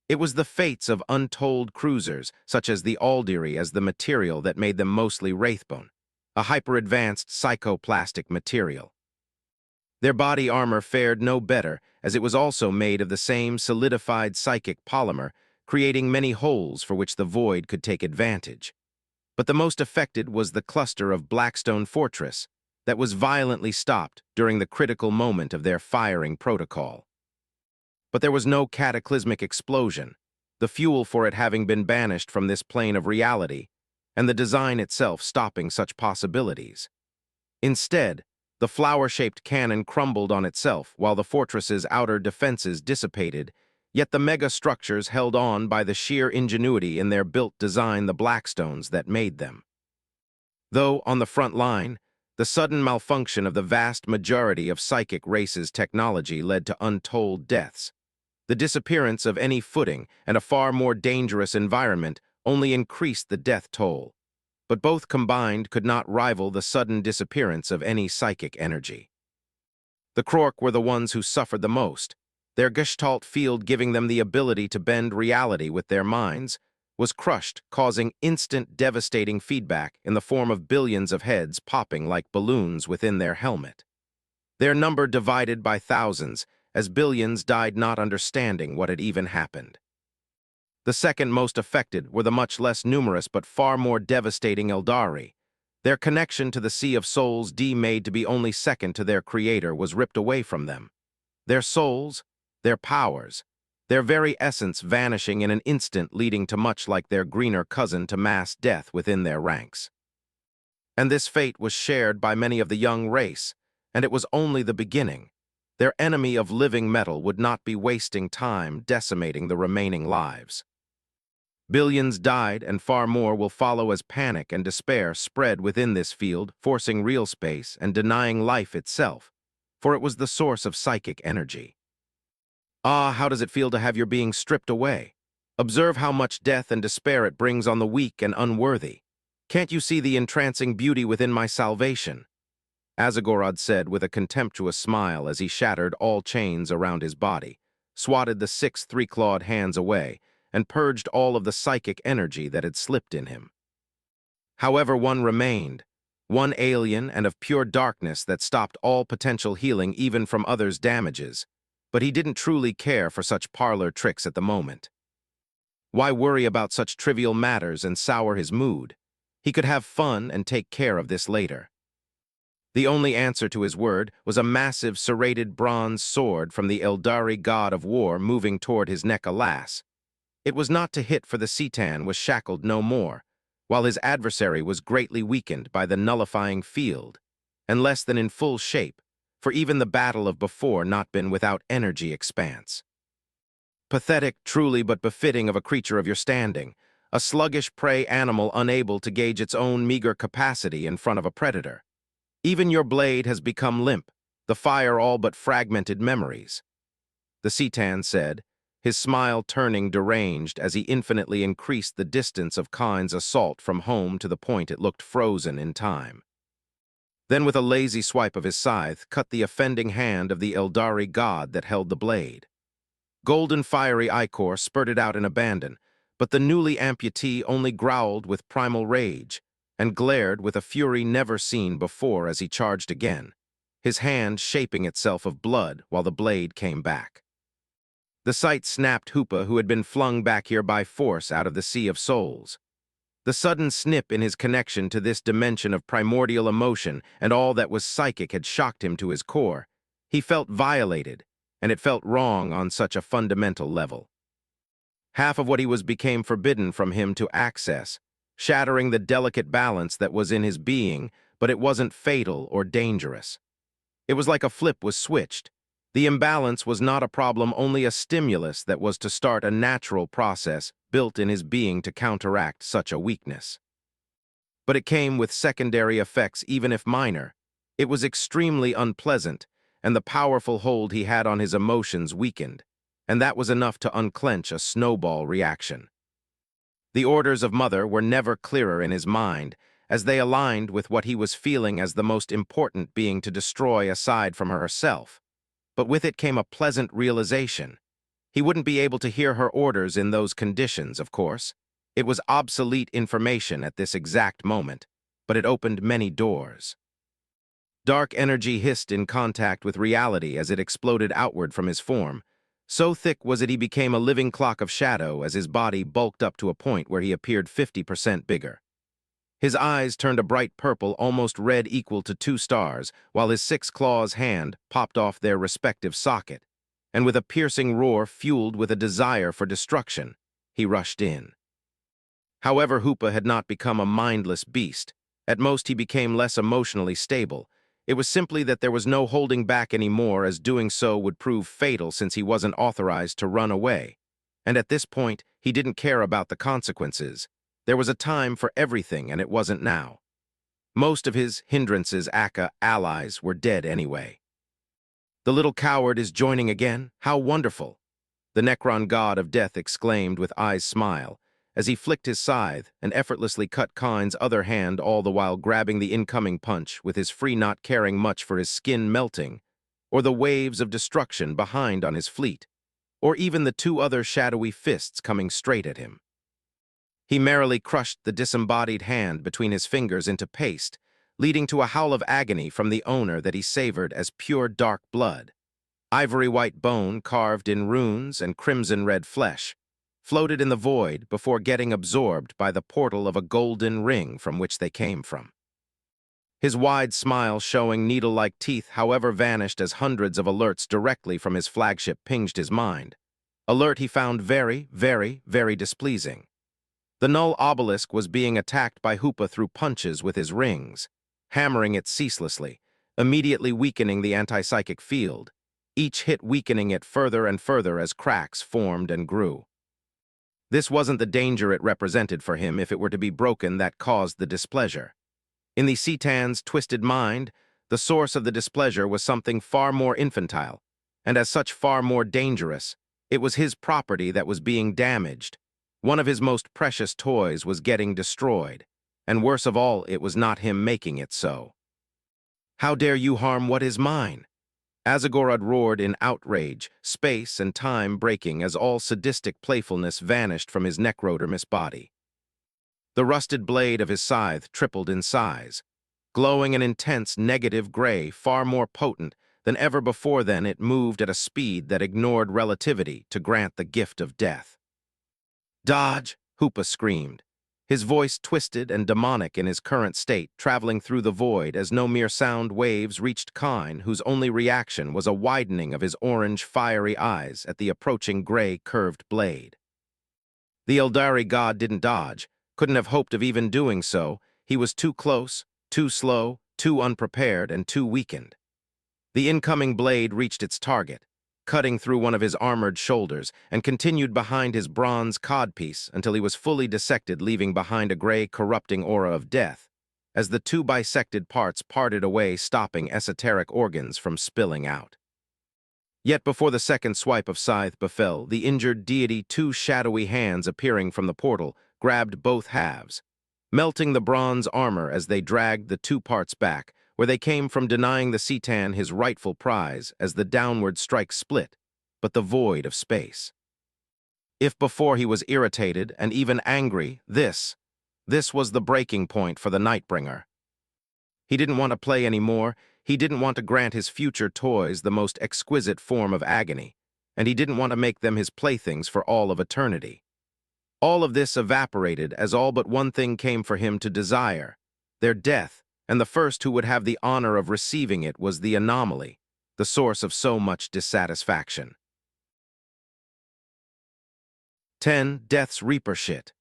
S1: It was the fates of untold cruisers, such as the Audiobook, as the material that made them mostly wraithbone, a hyper-advanced psychoplastic material. Their body armor fared no better, as it was also made of the same solidified psychic polymer, creating many holes for which the void could take advantage. But the most affected was the cluster of Blackstone Fortress that was violently stopped during the critical moment of their firing protocol. But there was no cataclysmic explosion, the fuel for it having been banished from this plane of reality, and the design itself stopping such possibilities. Instead, the flower-shaped cannon crumbled on itself while the fortress's outer defenses dissipated, yet the mega-structures held on by the sheer ingenuity in their built design, the Blackstones that made them. Though, on the front line, the sudden malfunction of the vast majority of psychic races' technology led to untold deaths. The disappearance of any footing and a far more dangerous environment only increased the death toll, but both combined could not rival the sudden disappearance of any psychic energy. The Krork were the ones who suffered the most. Their Gestalt field, giving them the ability to bend reality with their minds, was crushed, causing instant devastating feedback in the form of billions of heads popping like balloons within their helmet. Their number divided by thousands, as billions died not understanding what had even happened. The second most affected were the much less numerous but far more devastating Eldari. Their connection to the Sea of Souls, made to be only second to their creator, was ripped away from them. Their souls, their powers, their very essence vanishing in an instant, leading to much like their greener cousin to mass death within their ranks. And this fate was shared by many of the young race, and it was only the beginning. Their enemy of living metal would not be wasting time decimating the remaining lives. Billions died, and far more will follow as panic and despair spread within this field, forcing real space and denying life itself, for it was the source of psychic energy. Ah, how does it feel to have your being stripped away? Observe how much death and despair it brings on the weak and unworthy. Can't you see the entrancing beauty within my salvation? Azagorod said with a contemptuous smile as he shattered all chains around his body, swatted the 6 three-clawed hands away, and purged all of the psychic energy that had slipped in him. However, one remained, one alien and of pure darkness that stopped all potential healing even from others' damages, but he didn't truly care for such parlor tricks at the moment. Why worry about such trivial matters and sour his mood? He could have fun and take care of this later. The only answer to his word was a massive serrated bronze sword from the Eldari god of war moving toward his neck. Alas, it was not to hit, for the Citan was shackled no more, while his adversary was greatly weakened by the nullifying field, and less than in full shape, for even the battle of before not been without energy expanse. Pathetic, truly, but befitting of a creature of your standing, a sluggish prey animal unable to gauge its own meager capacity in front of a predator. Even your blade has become limp, the fire all but fragmented memories. The Citan said, his smile turning deranged as he infinitely increased the distance of Kine's assault from home to the point it looked frozen in time. Then with a lazy swipe of his scythe, cut the offending hand of the Eldari god that held the blade. Golden fiery ichor spurted out in abandon, but the newly amputee only growled with primal rage, and glared with a fury never seen before as he charged again, his hand shaping itself of blood while the blade came back. The sight snapped Hoopa, who had been flung back here by force out of the Sea of Souls. The sudden snip in his connection to this dimension of primordial emotion and all that was psychic had shocked him to his core. He felt violated, and it felt wrong on such a fundamental level. Half of what he was became forbidden from him to access, shattering the delicate balance that was in his being, but it wasn't fatal or dangerous. It was like a flip was switched. The imbalance was not a problem, only a stimulus that was to start a natural process built in his being to counteract such a weakness. But it came with secondary effects, even if minor. It was extremely unpleasant, and the powerful hold he had on his emotions weakened, and that was enough to unclench a snowball reaction. The orders of Mother were never clearer in his mind, as they aligned with what he was feeling as the most important being to destroy aside from herself. But with it came a pleasant realization. He wouldn't be able to hear her orders in those conditions, of course. It was obsolete information at this exact moment, but it opened many doors. Dark energy hissed in contact with reality as it exploded outward from his form. So thick was it he became a living clock of shadow as his body bulked up to a point where he appeared 50% bigger. His eyes turned a bright purple, almost red, equal to 2 stars, while his 6 claws hand popped off their respective socket, and with a piercing roar fueled with a desire for destruction, he rushed in. However, Hoopa had not become a mindless beast. At most, he became less emotionally stable. It was simply that there was no holding back anymore, as doing so would prove fatal since he wasn't authorized to run away. And at this point, he didn't care about the consequences. There was a time for everything, and it wasn't now. Most of his hindrances, aka allies, were dead anyway. The little coward is joining again? How wonderful! The Necron god of death exclaimed with eyes smile, as he flicked his scythe and effortlessly cut Kine's other hand, all the while grabbing the incoming punch with his free, not caring much for his skin melting, or the waves of destruction behind on his fleet, or even the 2 other shadowy fists coming straight at him. He merrily crushed the disembodied hand between his fingers into paste, leading to a howl of agony from the owner that he savored as pure dark blood. Ivory-white bone carved in runes and crimson-red flesh floated in the void before getting absorbed by the portal of a golden ring from which they came from. His wide smile showing needle-like teeth, however, vanished as hundreds of alerts directly from his flagship pinged his mind. Alert he found very, very, very displeasing. The null obelisk was being attacked by Hoopa through punches with his rings, hammering it ceaselessly, immediately weakening the anti-psychic field, each hit weakening it further and further as cracks formed and grew. This wasn't the danger it represented for him if it were to be broken that caused the displeasure. In the Citan's twisted mind, the source of the displeasure was something far more infantile, and as such far more dangerous. It was his property that was being damaged. One of his most precious toys was getting destroyed, and worse of all, it was not him making it so. How dare you harm what is mine? Azagorod roared in outrage, space and time breaking as all sadistic playfulness vanished from his necrodermis body. The rusted blade of his scythe tripled in size, glowing an intense negative gray far more potent than ever before. Then it moved at a speed that ignored relativity to grant the gift of death. "Dodge!" Hoopa screamed. his voice twisted and demonic in his current state, traveling through the void as no mere sound waves reached Kine, whose only reaction was a widening of his orange, fiery eyes at the approaching gray, curved blade. The Eldari god didn't dodge, couldn't have hoped of even doing so. He was too close, too slow, too unprepared, and too weakened. The incoming blade reached its target, cutting through one of his armored shoulders, and continued behind his bronze codpiece until he was fully dissected, leaving behind a gray, corrupting aura of death, as the two bisected parts parted away, stopping esoteric organs from spilling out. Yet before the second swipe of scythe befell, the injured deity, two shadowy hands appearing from the portal, grabbed both halves, melting the bronze armor as they dragged the two parts back, where they came from, denying the Citan his rightful prize as the downward strike split, but the void of space. If before he was irritated and even angry, this was the breaking point for the Nightbringer. He didn't want to play anymore. He didn't want to grant his future toys the most exquisite form of agony, and he didn't want to make them his playthings for all of eternity. All of this evaporated as all but one thing came for him to desire: their death, and the first who would have the honor of receiving it was the anomaly, the source of so much dissatisfaction. 10. Death's Reaper shit.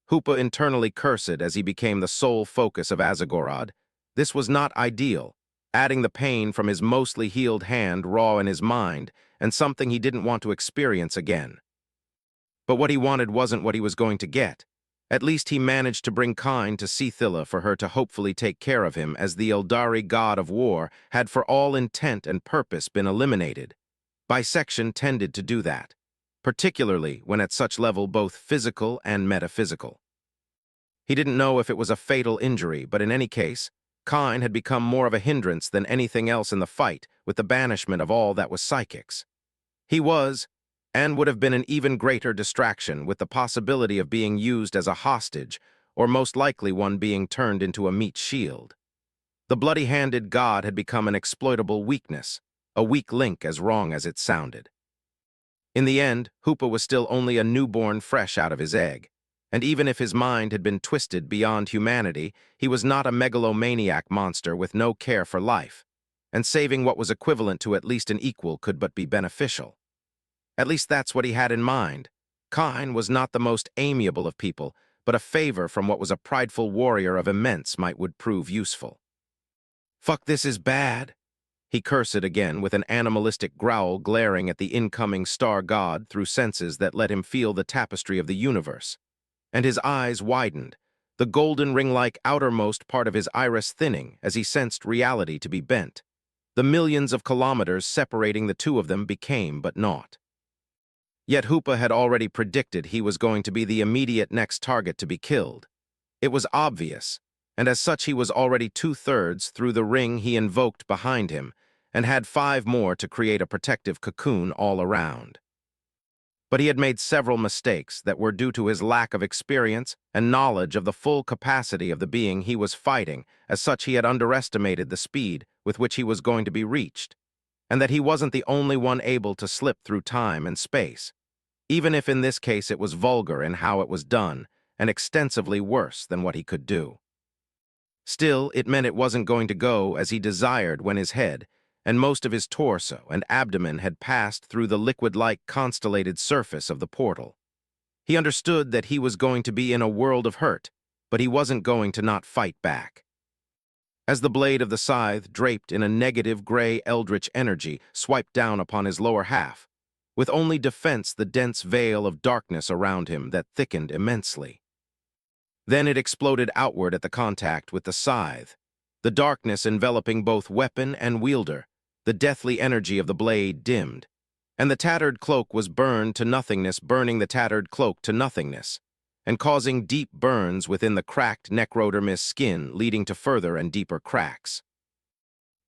S1: Hoopa internally cursed as he became the sole focus of Azagorod. This was not ideal, adding the pain from his mostly healed hand raw in his mind, and something he didn't want to experience again. But what he wanted wasn't what he was going to get. At least he managed to bring Kine to Ceila for her to hopefully take care of him, as the Eldari god of war had for all intent and purpose been eliminated. Bisection tended to do that, particularly when at such level both physical and metaphysical. He didn't know if it was a fatal injury, but in any case, Kine had become more of a hindrance than anything else in the fight, with the banishment of all that was psychics. He was, and would have been, an even greater distraction, with the possibility of being used as a hostage, or most likely one being turned into a meat shield. The bloody-handed god had become an exploitable weakness, a weak link as wrong as it sounded. In the end, Hoopa was still only a newborn fresh out of his egg, and even if his mind had been twisted beyond humanity, he was not a megalomaniac monster with no care for life, and saving what was equivalent to at least an equal could but be beneficial. At least that's what he had in mind. Kine was not the most amiable of people, but a favor from what was a prideful warrior of immense might would prove useful. "Fuck, this is bad," he cursed again, with an animalistic growl glaring at the incoming star god through senses that let him feel the tapestry of the universe. And his eyes widened, the golden ring-like outermost part of his iris thinning as he sensed reality to be bent. The millions of kilometers separating the two of them became but naught. Yet Hoopa had already predicted he was going to be the immediate next target to be killed. It was obvious, and as such he was already 2/3 through the ring he invoked behind him, and had 5 more to create a protective cocoon all around. But he had made several mistakes that were due to his lack of experience and knowledge of the full capacity of the being he was fighting. As such, he had underestimated the speed with which he was going to be reached, and that he wasn't the only one able to slip through time and space, even if in this case it was vulgar in how it was done, and extensively worse than what he could do. Still, it meant it wasn't going to go as he desired when his head, and most of his torso and abdomen, had passed through the liquid-like constellated surface of the portal. He understood that he was going to be in a world of hurt, but he wasn't going to not fight back. As the blade of the scythe, draped in a negative gray eldritch energy, swiped down upon his lower half, with only defense the dense veil of darkness around him that thickened immensely. Then it exploded outward at the contact with the scythe, the darkness enveloping both weapon and wielder. The deathly energy of the blade dimmed, and the tattered cloak was burned to nothingness, burning the tattered cloak to nothingness, and causing deep burns within the cracked necrodermis skin, leading to further and deeper cracks.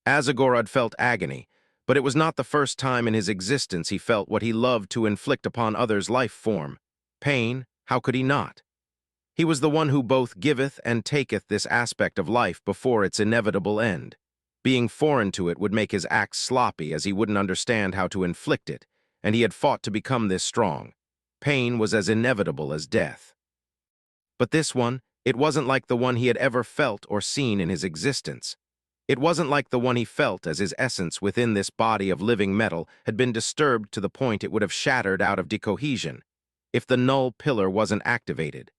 S1: Azagorod felt agony, but it was not the first time in his existence he felt what he loved to inflict upon others' life form. Pain, how could he not? He was the one who both giveth and taketh this aspect of life before its inevitable end. Being foreign to it would make his acts sloppy, as he wouldn't understand how to inflict it, and he had fought to become this strong. Pain was as inevitable as death. But this one, it wasn't like the one he had ever felt or seen in his existence. It wasn't like the one he felt as his essence within this body of living metal had been disturbed to the point it would have shattered out of decohesion if the null pillar wasn't activated,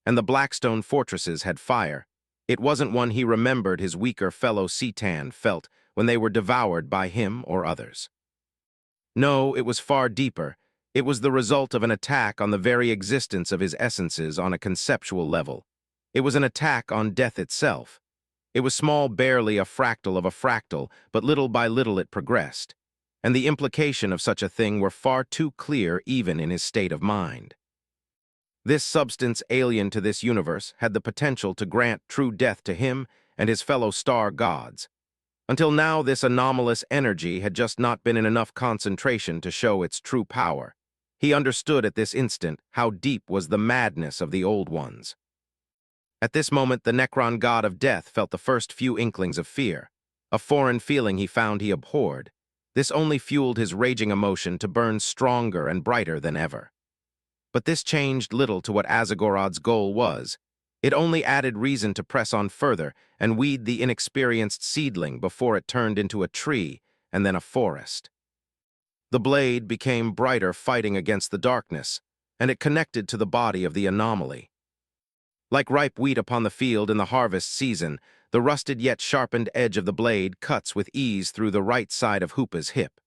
S1: and the Blackstone fortresses had fire. It wasn't one he remembered his weaker fellow Citan felt when they were devoured by him or others. No, it was far deeper. It was the result of an attack on the very existence of his essences on a conceptual level. It was an attack on death itself. It was small, barely a fractal of a fractal, but little by little it progressed, and the implication of such a thing were far too clear even in his state of mind. This substance alien to this universe had the potential to grant true death to him and his fellow star gods. Until now, this anomalous energy had just not been in enough concentration to show its true power. He understood at this instant how deep was the madness of the old ones. At this moment, the Necron god of death felt the first few inklings of fear, a foreign feeling he found he abhorred. This only fueled his raging emotion to burn stronger and brighter than ever. But this changed little to what Azagorod's goal was. It only added reason to press on further and weed the inexperienced seedling before it turned into a tree and then a forest. The blade became brighter fighting against the darkness, and it connected to the body of the anomaly. Like ripe wheat upon the field in the harvest season, the rusted yet sharpened edge of the blade cuts with ease through the right side of Hoopa's hip,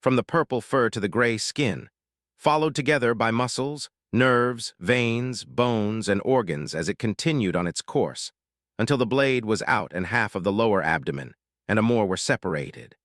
S1: from the purple fur to the gray skin, followed together by muscles, nerves, veins, bones, and organs as it continued on its course, until the blade was out and half of the lower abdomen, and a more were separated.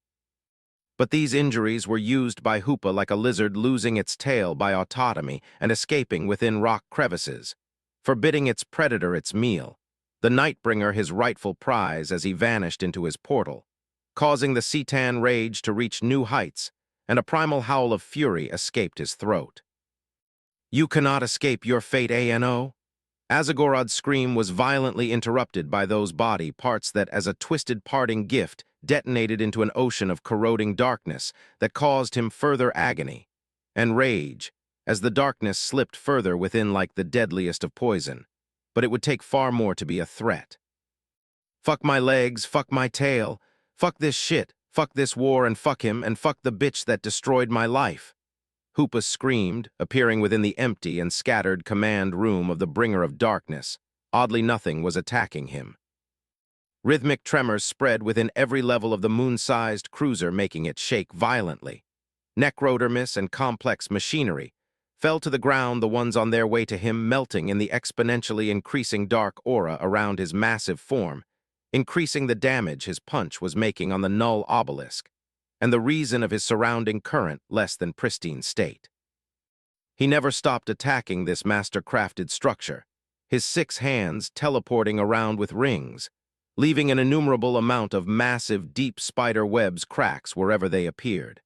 S1: But these injuries were used by Hoopa like a lizard losing its tail by autotomy and escaping within rock crevices, forbidding its predator its meal, the Nightbringer his rightful prize as he vanished into his portal, causing the Citan rage to reach new heights, and a primal howl of fury escaped his throat. "You cannot escape your fate, ANO?" Azagorod's scream was violently interrupted by those body parts that, as a twisted parting gift, detonated into an ocean of corroding darkness that caused him further agony and rage, as the darkness slipped further within like the deadliest of poison, but it would take far more to be a threat. "Fuck my legs, fuck my tail, fuck this shit, fuck this war and fuck him, and fuck the bitch that destroyed my life," Hoopa screamed, appearing within the empty and scattered command room of the Bringer of Darkness. Oddly, nothing was attacking him. Rhythmic tremors spread within every level of the moon-sized cruiser, making it shake violently. Necrodermis and complex machinery fell to the ground, the ones on their way to him melting in the exponentially increasing dark aura around his massive form, increasing the damage his punch was making on the null obelisk, and the reason of his surrounding current less than pristine state. He never stopped attacking this master-crafted structure, his 6 hands teleporting around with rings, leaving an innumerable amount of massive, deep spider webs cracks wherever they appeared.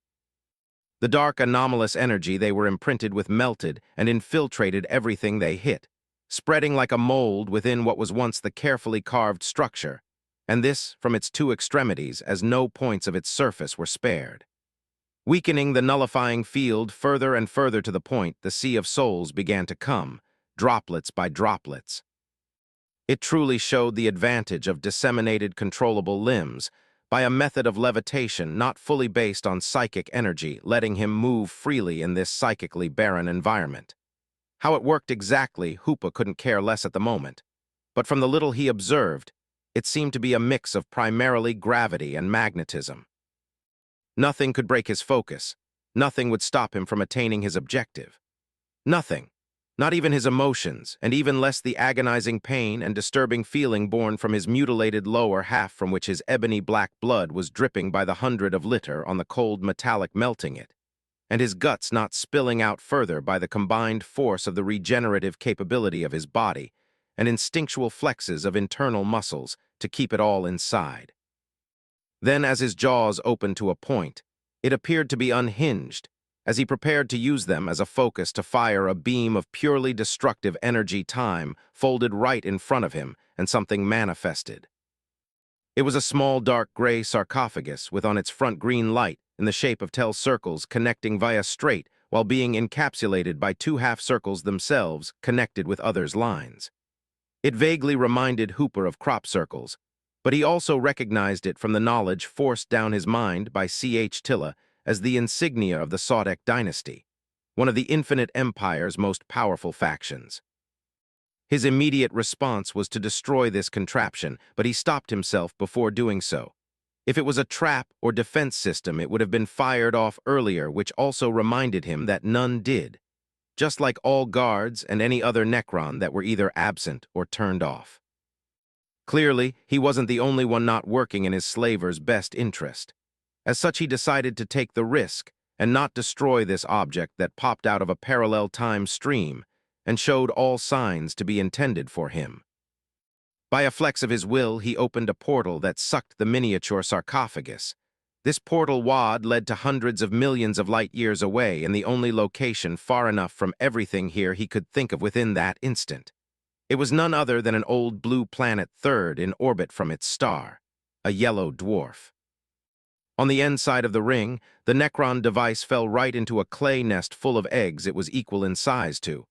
S1: The dark, anomalous energy they were imprinted with melted and infiltrated everything they hit, spreading like a mold within what was once the carefully carved structure, and this from its 2 extremities as no points of its surface were spared. Weakening the nullifying field further and further to the point the Sea of Souls began to come, droplets by droplets. It truly showed the advantage of disseminated controllable limbs, by a method of levitation not fully based on psychic energy, letting him move freely in this psychically barren environment. How it worked exactly, Hoopa couldn't care less at the moment, but from the little he observed, it seemed to be a mix of primarily gravity and magnetism. Nothing could break his focus. Nothing would stop him from attaining his objective. Nothing. Not even his emotions, and even less the agonizing pain and disturbing feeling born from his mutilated lower half, from which his ebony black blood was dripping by the 100 of liter on the cold metallic melting it, and his guts not spilling out further by the combined force of the regenerative capability of his body and instinctual flexes of internal muscles to keep it all inside. Then, as his jaws opened to a point, it appeared to be unhinged, as he prepared to use them as a focus to fire a beam of purely destructive energy. Time folded right in front of him, and something manifested. It was a small dark gray sarcophagus with on its front green light in the shape of 10 circles connecting via straight while being encapsulated by 2 half circles themselves connected with others' lines. It vaguely reminded Hooper of crop circles, but he also recognized it from the knowledge forced down his mind by C.H. Tilla as the insignia of the Sodek dynasty, one of the Infinite Empire's most powerful factions. His immediate response was to destroy this contraption, but he stopped himself before doing so. If it was a trap or defense system, it would have been fired off earlier, which also reminded him that none did, just like all guards and any other Necron that were either absent or turned off. Clearly, he wasn't the only one not working in his slaver's best interest. As such, he decided to take the risk and not destroy this object that popped out of a parallel time stream and showed all signs to be intended for him. By a flex of his will, he opened a portal that sucked the miniature sarcophagus. This portal wad led to hundreds of millions of light years away, and the only location far enough from everything here he could think of within that instant. It was none other than an old blue planet third in orbit from its star, a yellow dwarf. On the end side of the ring, the Necron device fell right into a clay nest full of eggs it was equal in size to.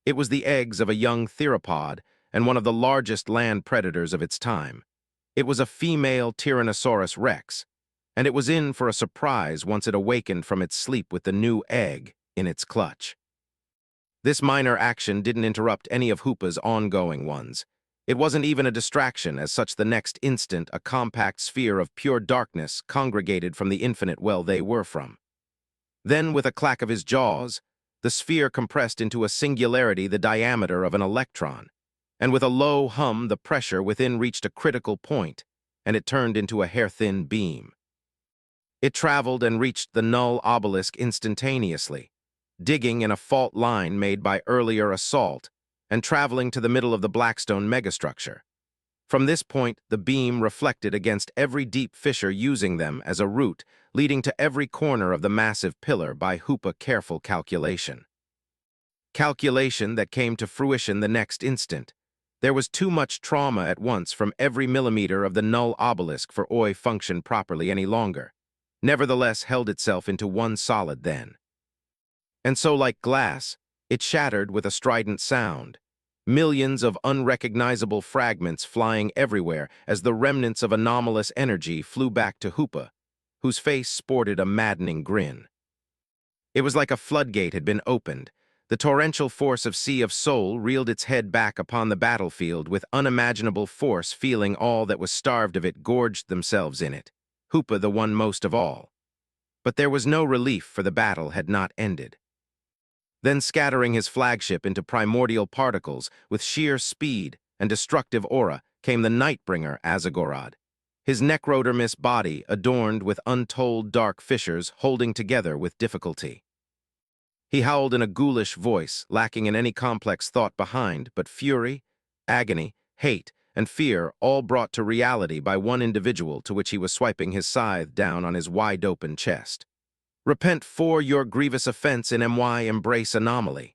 S1: It was the eggs of a young theropod and one of the largest land predators of its time. It was a female Tyrannosaurus rex, and it was in for a surprise once it awakened from its sleep with the new egg in its clutch. This minor action didn't interrupt any of Hoopa's ongoing ones. It wasn't even a distraction, as such the next instant a compact sphere of pure darkness congregated from the infinite well they were from. Then, with a clack of his jaws, the sphere compressed into a singularity the diameter of an electron, and with a low hum the pressure within reached a critical point, and it turned into a hair-thin beam. It traveled and reached the null obelisk instantaneously, digging in a fault line made by earlier assault, and traveling to the middle of the Blackstone megastructure. From this point, the beam reflected against every deep fissure, using them as a route, leading to every corner of the massive pillar by Hoopa careful calculation. Calculation that came to fruition the next instant. There was too much trauma at once from every millimeter of the null obelisk for OI function properly any longer, nevertheless held itself into one solid then. And so, like glass, it shattered with a strident sound, millions of unrecognizable fragments flying everywhere as the remnants of anomalous energy flew back to Hoopa, whose face sported a maddening grin. It was like a floodgate had been opened. The torrential force of Sea of Soul reeled its head back upon the battlefield with unimaginable force, feeling all that was starved of it gorged themselves in it, Hoopa the one most of all. But there was no relief, for the battle had not ended. Then, scattering his flagship into primordial particles with sheer speed and destructive aura, came the Nightbringer Azagorod, his necrodermis body adorned with untold dark fissures holding together with difficulty. He howled in a ghoulish voice, lacking in any complex thought behind, but fury, agony, hate, and fear all brought to reality by one individual to which he was swiping his scythe down on his wide-open chest. Repent for your grievous offense in my embrace anomaly.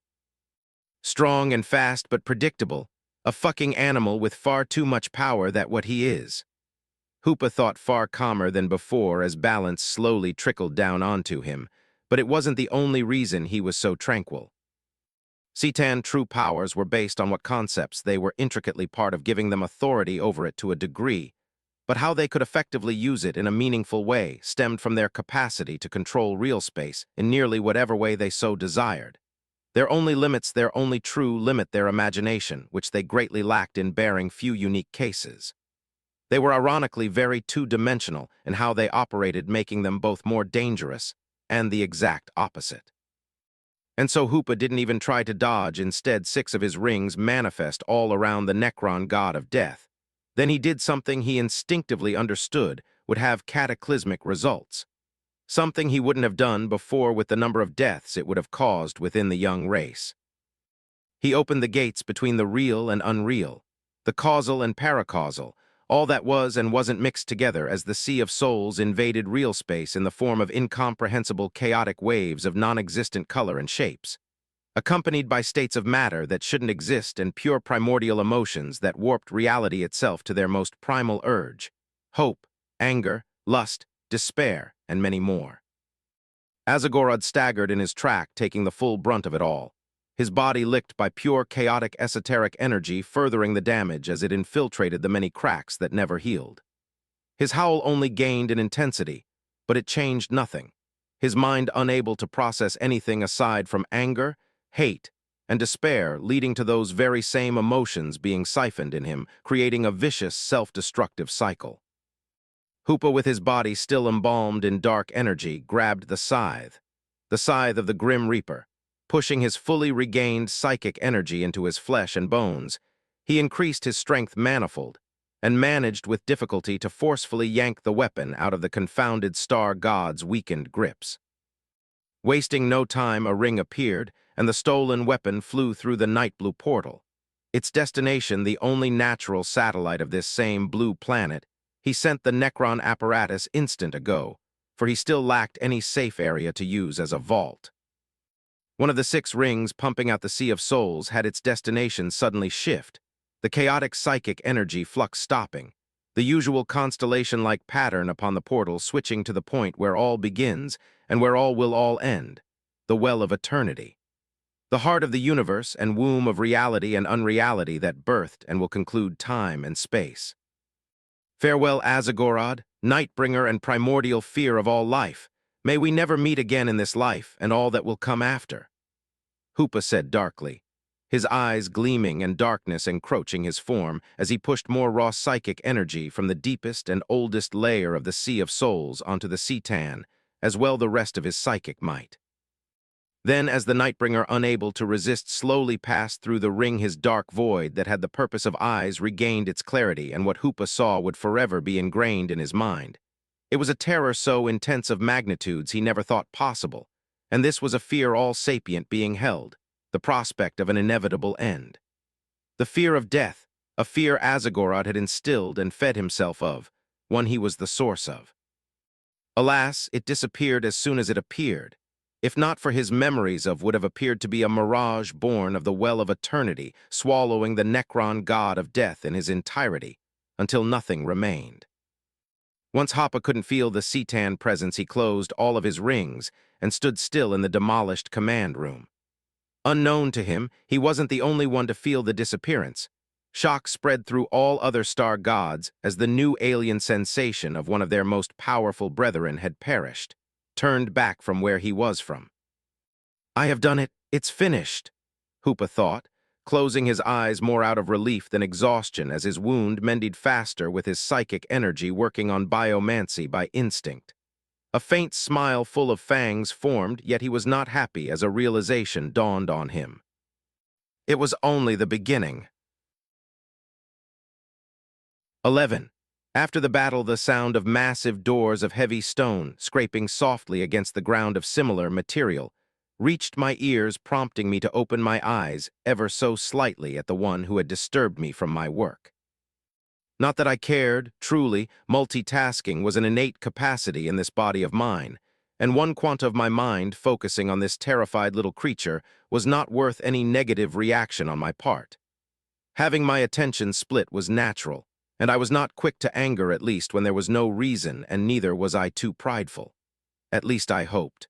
S1: Strong and fast but predictable, a fucking animal with far too much power, that what he is. Hoopa thought far calmer than before as balance slowly trickled down onto him, but it wasn't the only reason he was so tranquil. Citan true powers were based on what concepts they were intricately part of, giving them authority over it to a degree, but how they could effectively use it in a meaningful way stemmed from their capacity to control real space in nearly whatever way they so desired. Their only true limit their imagination, which they greatly lacked in bearing few unique cases. They were ironically very two-dimensional in how they operated, making them both more dangerous and the exact opposite. And so Hoopa didn't even try to dodge. Instead, 6 of his rings manifest all around the Necron god of death. Then he did something he instinctively understood would have cataclysmic results. Something he wouldn't have done before with the number of deaths it would have caused within the young race. He opened the gates between the real and unreal, the causal and paracausal, all that was and wasn't mixed together, as the Sea of Souls invaded real space in the form of incomprehensible chaotic waves of non-existent color and shapes, accompanied by states of matter that shouldn't exist and pure primordial emotions that warped reality itself to their most primal urge: hope, anger, lust, despair, and many more. Azagorod staggered in his track, taking the full brunt of it all. his body licked by pure chaotic esoteric energy, furthering the damage as it infiltrated the many cracks that never healed. His howl only gained in intensity, but it changed nothing, his mind unable to process anything aside from anger, hate, and despair, leading to those very same emotions being siphoned in him, creating a vicious, self-destructive cycle. Hoopa, with his body still embalmed in dark energy, grabbed the scythe of the Grim Reaper. Pushing his fully regained psychic energy into his flesh and bones, he increased his strength manifold, and managed with difficulty to forcefully yank the weapon out of the confounded star god's weakened grips. Wasting no time, a ring appeared, and the stolen weapon flew through the night blue portal. Its destination, the only natural satellite of this same blue planet, he sent the Necron apparatus instant ago, for he still lacked any safe area to use as a vault. One of the 6 rings pumping out the Sea of Souls had its destination suddenly shift, the chaotic psychic energy flux stopping, the usual constellation-like pattern upon the portal switching to the point where all begins and where all will all end, the well of eternity. The heart of the universe and womb of reality and unreality that birthed and will conclude time and space. Farewell, Azagorod, Nightbringer and primordial fear of all life. May we never meet again in this life and all that will come after. Hoopa said darkly, his eyes gleaming and darkness encroaching his form as he pushed more raw psychic energy from the deepest and oldest layer of the Sea of Souls onto the Cetan, as well the rest of his psychic might. Then, as the Nightbringer, unable to resist, slowly passed through the ring, his dark void that had the purpose of eyes regained its clarity, and what Hoopa saw would forever be ingrained in his mind. It was a terror so intense of magnitudes he never thought possible, and this was a fear all sapient being held, the prospect of an inevitable end. The fear of death, a fear Azagorod had instilled and fed himself of, one he was the source of. Alas, it disappeared as soon as it appeared. If not for his memories of, would have appeared to be a mirage born of the well of eternity, swallowing the Necron god of death in his entirety, until nothing remained. Once Hoopa couldn't feel the Cetan presence, he closed all of his rings and stood still in the demolished command room. Unknown to him, he wasn't the only one to feel the disappearance. Shock spread through all other star gods as the new alien sensation of one of their most powerful brethren had perished, turned back from where he was from. I have done it, it's finished, Hoopa thought, closing his eyes more out of relief than exhaustion as his wound mended faster with his psychic energy working on biomancy by instinct. A faint smile full of fangs formed, yet he was not happy as a realization dawned on him. It was only the beginning. 11. After the battle, the sound of massive doors of heavy stone scraping softly against the ground of similar material reached my ears, prompting me to open my eyes ever so slightly at the one who had disturbed me from my work. Not that I cared, truly, multitasking was an innate capacity in this body of mine, and one quanta of my mind focusing on this terrified little creature was not worth any negative reaction on my part. Having my attention split was natural, and I was not quick to anger, at least when there was no reason, and neither was I too prideful. At least I hoped.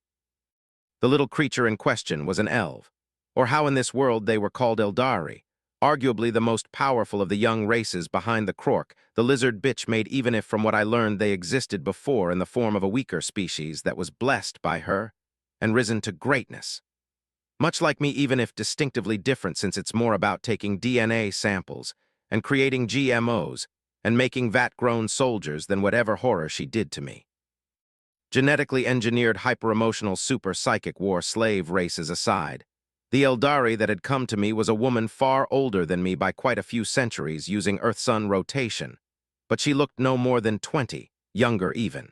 S1: The little creature in question was an elf, or how in this world they were called Eldari, arguably the most powerful of the young races behind the Krork, the lizard bitch made, even if from what I learned they existed before in the form of a weaker species that was blessed by her and risen to greatness. Much like me, even if distinctively different, since it's more about taking DNA samples and creating GMOs and making vat-grown soldiers than whatever horror she did to me. Genetically engineered hyper-emotional super-psychic war slave races aside, the Eldari that had come to me was a woman far older than me by quite a few centuries using Earth-Sun rotation, but she looked no more than 20, younger even.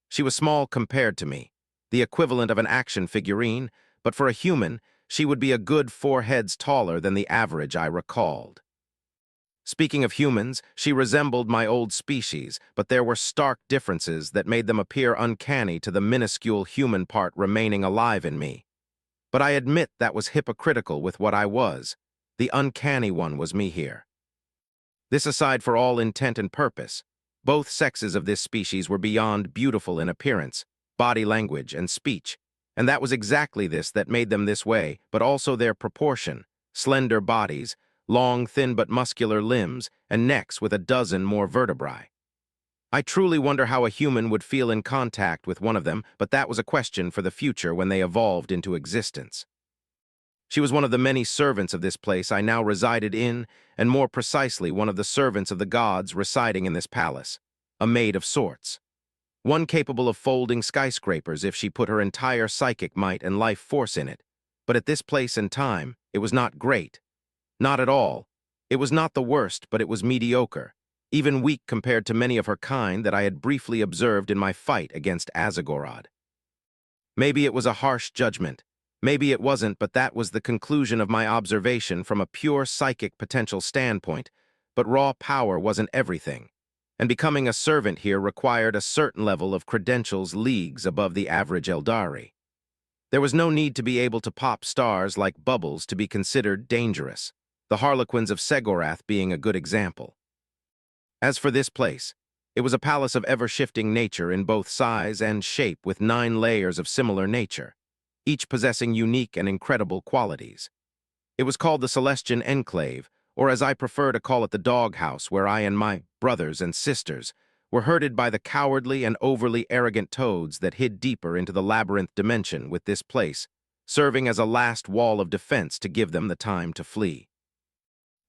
S1: She was small compared to me, the equivalent of an action figurine, but for a human, she would be a good 4 heads taller than the average I recalled. Speaking of humans, she resembled my old species, but there were stark differences that made them appear uncanny to the minuscule human part remaining alive in me. But I admit that was hypocritical with what I was. The uncanny one was me here. This aside, for all intent and purpose, both sexes of this species were beyond beautiful in appearance, body language, and speech, And that was exactly this that made them this way, but also their proportion: slender bodies, long, thin but muscular limbs, and necks with a dozen more vertebrae. I truly wonder how a human would feel in contact with one of them, but that was a question for the future when they evolved into existence. She was one of the many servants of this place I now resided in, and more precisely one of the servants of the gods residing in this palace, a maid of sorts. One capable of folding skyscrapers if she put her entire psychic might and life force in it. But at this place and time, it was not great. Not at all. It was not the worst, but it was mediocre, even weak compared to many of her kind that I had briefly observed in my fight against Azagorod. Maybe it was a harsh judgment. Maybe it wasn't, but that was the conclusion of my observation from a pure psychic potential standpoint. But raw power wasn't everything, and becoming a servant here required a certain level of credentials leagues above the average Eldari. There was no need to be able to pop stars like bubbles to be considered dangerous, the Harlequins of Segorath being a good example. As for this place, it was a palace of ever-shifting nature in both size and shape with 9 layers of similar nature, each possessing unique and incredible qualities. It was called the Celestian Enclave, or as I prefer to call it, the doghouse, where I and my brothers and sisters were herded by the cowardly and overly arrogant toads that hid deeper into the labyrinth dimension, with this place serving as a last wall of defense to give them the time to flee.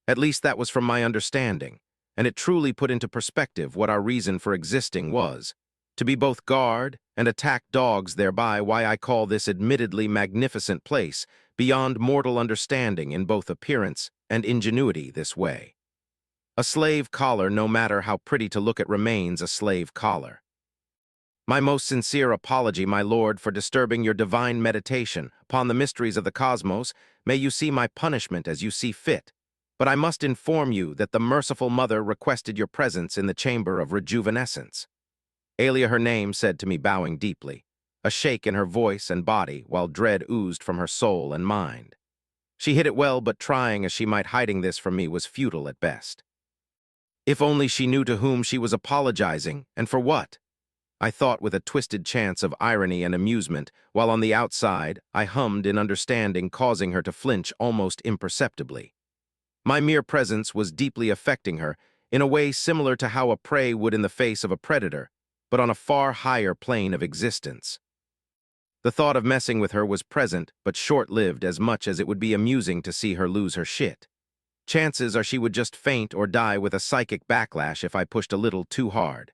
S1: At least that was from my understanding, and it truly put into perspective what our reason for existing was: to be both guard and attack dogs, thereby why I call this admittedly magnificent place beyond mortal understanding in both appearance and ingenuity this way. A slave collar, no matter how pretty to look at, remains a slave collar. My most sincere apology, my lord, for disturbing your divine meditation upon the mysteries of the cosmos. May you see my punishment as you see fit. But I must inform you that the merciful mother requested your presence in the chamber of rejuvenescence. Aelia, her name, said to me, bowing deeply, a shake in her voice and body, while dread oozed from her soul and mind. She hid it well, but trying as she might hiding this from me was futile at best. If only she knew to whom she was apologizing, and for what, I thought with a twisted chance of irony and amusement, while on the outside I hummed in understanding, causing her to flinch almost imperceptibly. My mere presence was deeply affecting her, in a way similar to how a prey would in the face of a predator, but on a far higher plane of existence. The thought of messing with her was present, but short-lived, as much as it would be amusing to see her lose her shit. Chances are she would just faint or die with a psychic backlash if I pushed a little too hard.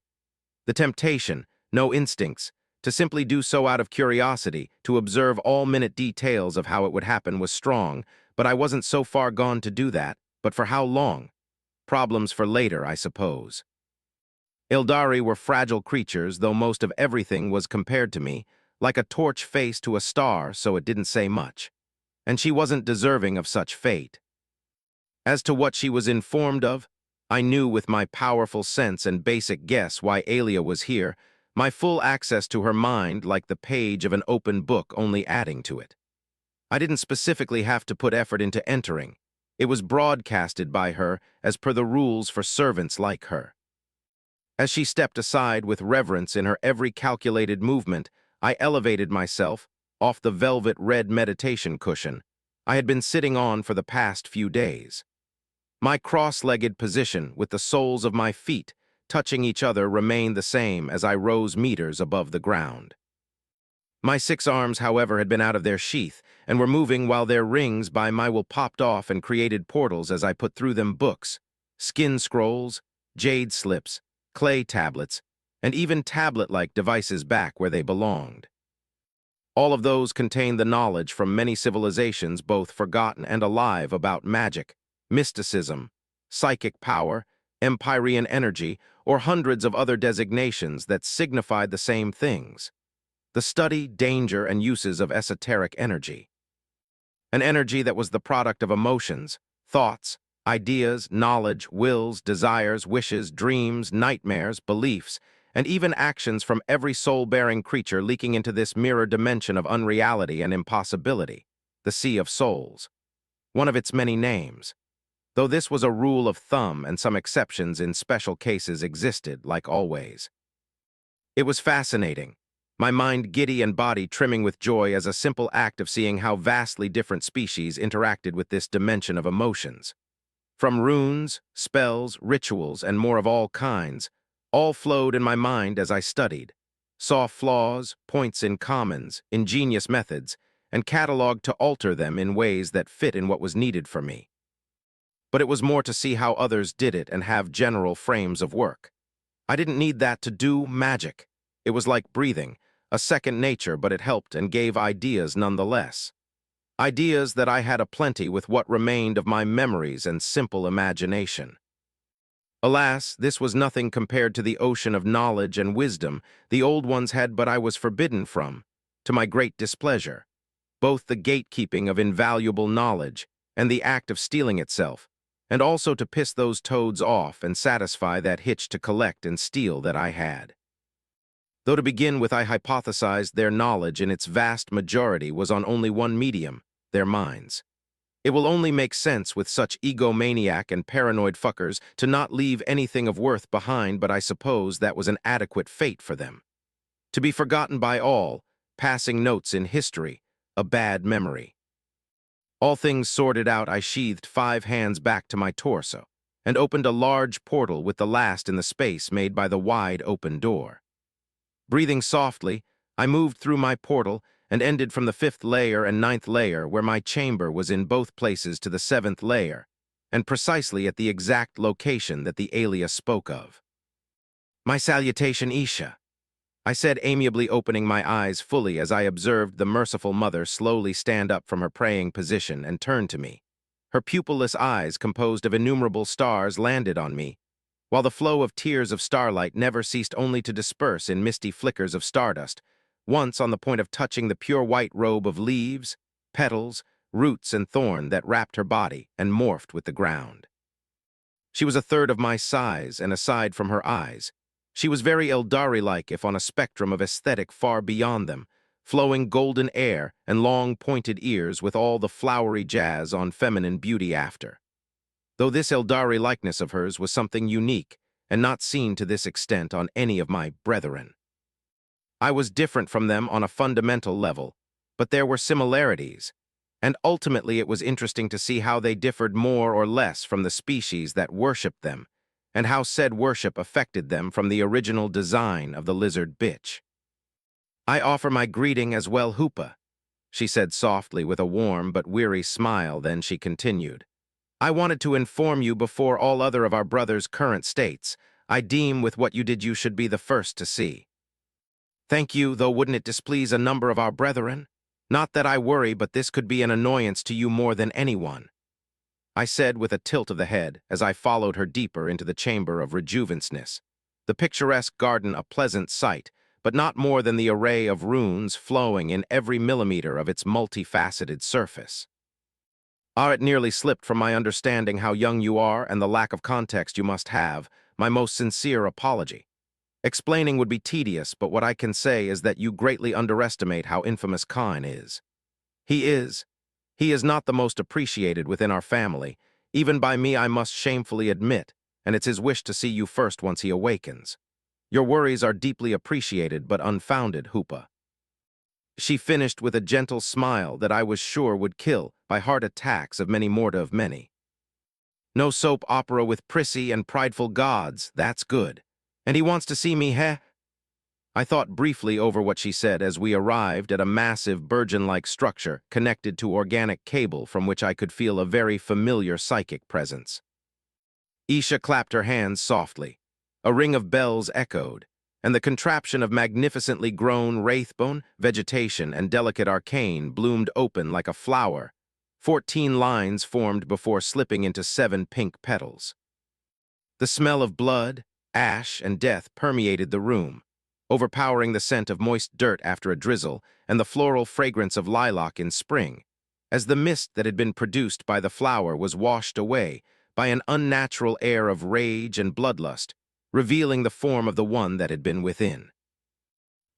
S1: The temptation, no instincts, to simply do so out of curiosity, to observe all minute details of how it would happen, was strong, but I wasn't so far gone to do that. But for how long? Problems for later, I suppose. Eldari were fragile creatures, though most of everything was, compared to me, like a torch face to a star, so it didn't say much. And she wasn't deserving of such fate. As to what she was informed of, I knew with my powerful sense and basic guess why Aelia was here, my full access to her mind like the page of an open book, only adding to it. I didn't specifically have to put effort into entering. It was broadcasted by her as per the rules for servants like her. As she stepped aside with reverence in her every calculated movement, I elevated myself off the velvet red meditation cushion I had been sitting on for the past few days. My cross-legged position with the soles of my feet touching each other remained the same as I rose meters above the ground. My 6 arms, however, had been out of their sheath and were moving while their rings by my will popped off and created portals as I put through them books, skin scrolls, jade slips, clay tablets, and even tablet-like devices back where they belonged. All of those contained the knowledge from many civilizations, both forgotten and alive, about magic, mysticism, psychic power, Empyrean energy, or hundreds of other designations that signified the same things: the study, danger, and uses of esoteric energy. An energy that was the product of emotions, thoughts, ideas, knowledge, wills, desires, wishes, dreams, nightmares, beliefs, and even actions from every soul-bearing creature leaking into this mirror dimension of unreality and impossibility, the Sea of Souls. One of its many names. Though this was a rule of thumb and some exceptions in special cases existed, like always. It was fascinating, my mind giddy and body trimming with joy as a simple act of seeing how vastly different species interacted with this dimension of emotions. From runes, spells, rituals, and more of all kinds, all flowed in my mind as I studied, saw flaws, points in commons, ingenious methods, and cataloged to alter them in ways that fit in what was needed for me. But it was more to see how others did it and have general frames of work. I didn't need that to do magic. It was like breathing, a second nature, but it helped and gave ideas nonetheless. Ideas that I had aplenty with what remained of my memories and simple imagination. Alas, this was nothing compared to the ocean of knowledge and wisdom the old ones had, but I was forbidden from, to my great displeasure, both the gatekeeping of invaluable knowledge and the act of stealing itself, and also to piss those toads off and satisfy that hitch to collect and steal that I had. Though to begin with I hypothesized their knowledge in its vast majority was on only one medium, their minds. It will only make sense with such egomaniac and paranoid fuckers to not leave anything of worth behind, but I suppose that was an adequate fate for them. To be forgotten by all, passing notes in history, a bad memory. All things sorted out, I sheathed 5 hands back to my torso and opened a large portal with the last in the space made by the wide open door. Breathing softly, I moved through my portal and ended from the 5th layer and 9th layer, where my chamber was in both places, to the 7th layer, and precisely at the exact location that the alias spoke of. "My salutation, Isha," I said, amiably opening my eyes fully as I observed the merciful mother slowly stand up from her praying position and turn to me. Her pupilless eyes, composed of innumerable stars, landed on me, while the flow of tears of starlight never ceased, only to disperse in misty flickers of stardust, once on the point of touching the pure white robe of leaves, petals, roots, and thorn that wrapped her body and morphed with the ground. She was a third of my size, and aside from her eyes, she was very Eldari-like, if on a spectrum of aesthetic far beyond them, flowing golden air and long pointed ears with all the flowery jazz on feminine beauty after. Though this Eldari likeness of hers was something unique and not seen to this extent on any of my brethren. I was different from them on a fundamental level, but there were similarities, and ultimately it was interesting to see how they differed more or less from the species that worshipped them, and how said worship affected them from the original design of the lizard bitch. "I offer my greeting as well, Hoopa," she said softly with a warm but weary smile. Then she continued, "I wanted to inform you before all other of our brothers' current states. I deem with what you did you should be the first to see. Thank you, though wouldn't it displease a number of our brethren? Not that I worry, but this could be an annoyance to you more than anyone," I said with a tilt of the head as I followed her deeper into the chamber of rejuvencence, the picturesque garden a pleasant sight, but not more than the array of runes flowing in every millimeter of its multifaceted surface. It nearly slipped from my understanding how young you are and the lack of context you must have. My most sincere apology. Explaining would be tedious, but what I can say is that you greatly underestimate how infamous Khan is. He is not the most appreciated within our family, even by me I must shamefully admit, and it's his wish to see you first once he awakens. Your worries are deeply appreciated but unfounded, Hoopa." She finished with a gentle smile that I was sure would kill by heart attacks of many morta of many. "No soap opera with prissy and prideful gods, that's good. And he wants to see me, heh?" I thought briefly over what she said as we arrived at a massive Burgeon-like structure connected to organic cable from which I could feel a very familiar psychic presence. Isha clapped her hands softly. A ring of bells echoed, and the contraption of magnificently grown wraithbone, vegetation, and delicate arcane bloomed open like a flower. 14 lines formed before slipping into 7 pink petals. The smell of blood, ash, and death permeated the room, overpowering the scent of moist dirt after a drizzle and the floral fragrance of lilac in spring, as the mist that had been produced by the flower was washed away by an unnatural air of rage and bloodlust, revealing the form of the one that had been within.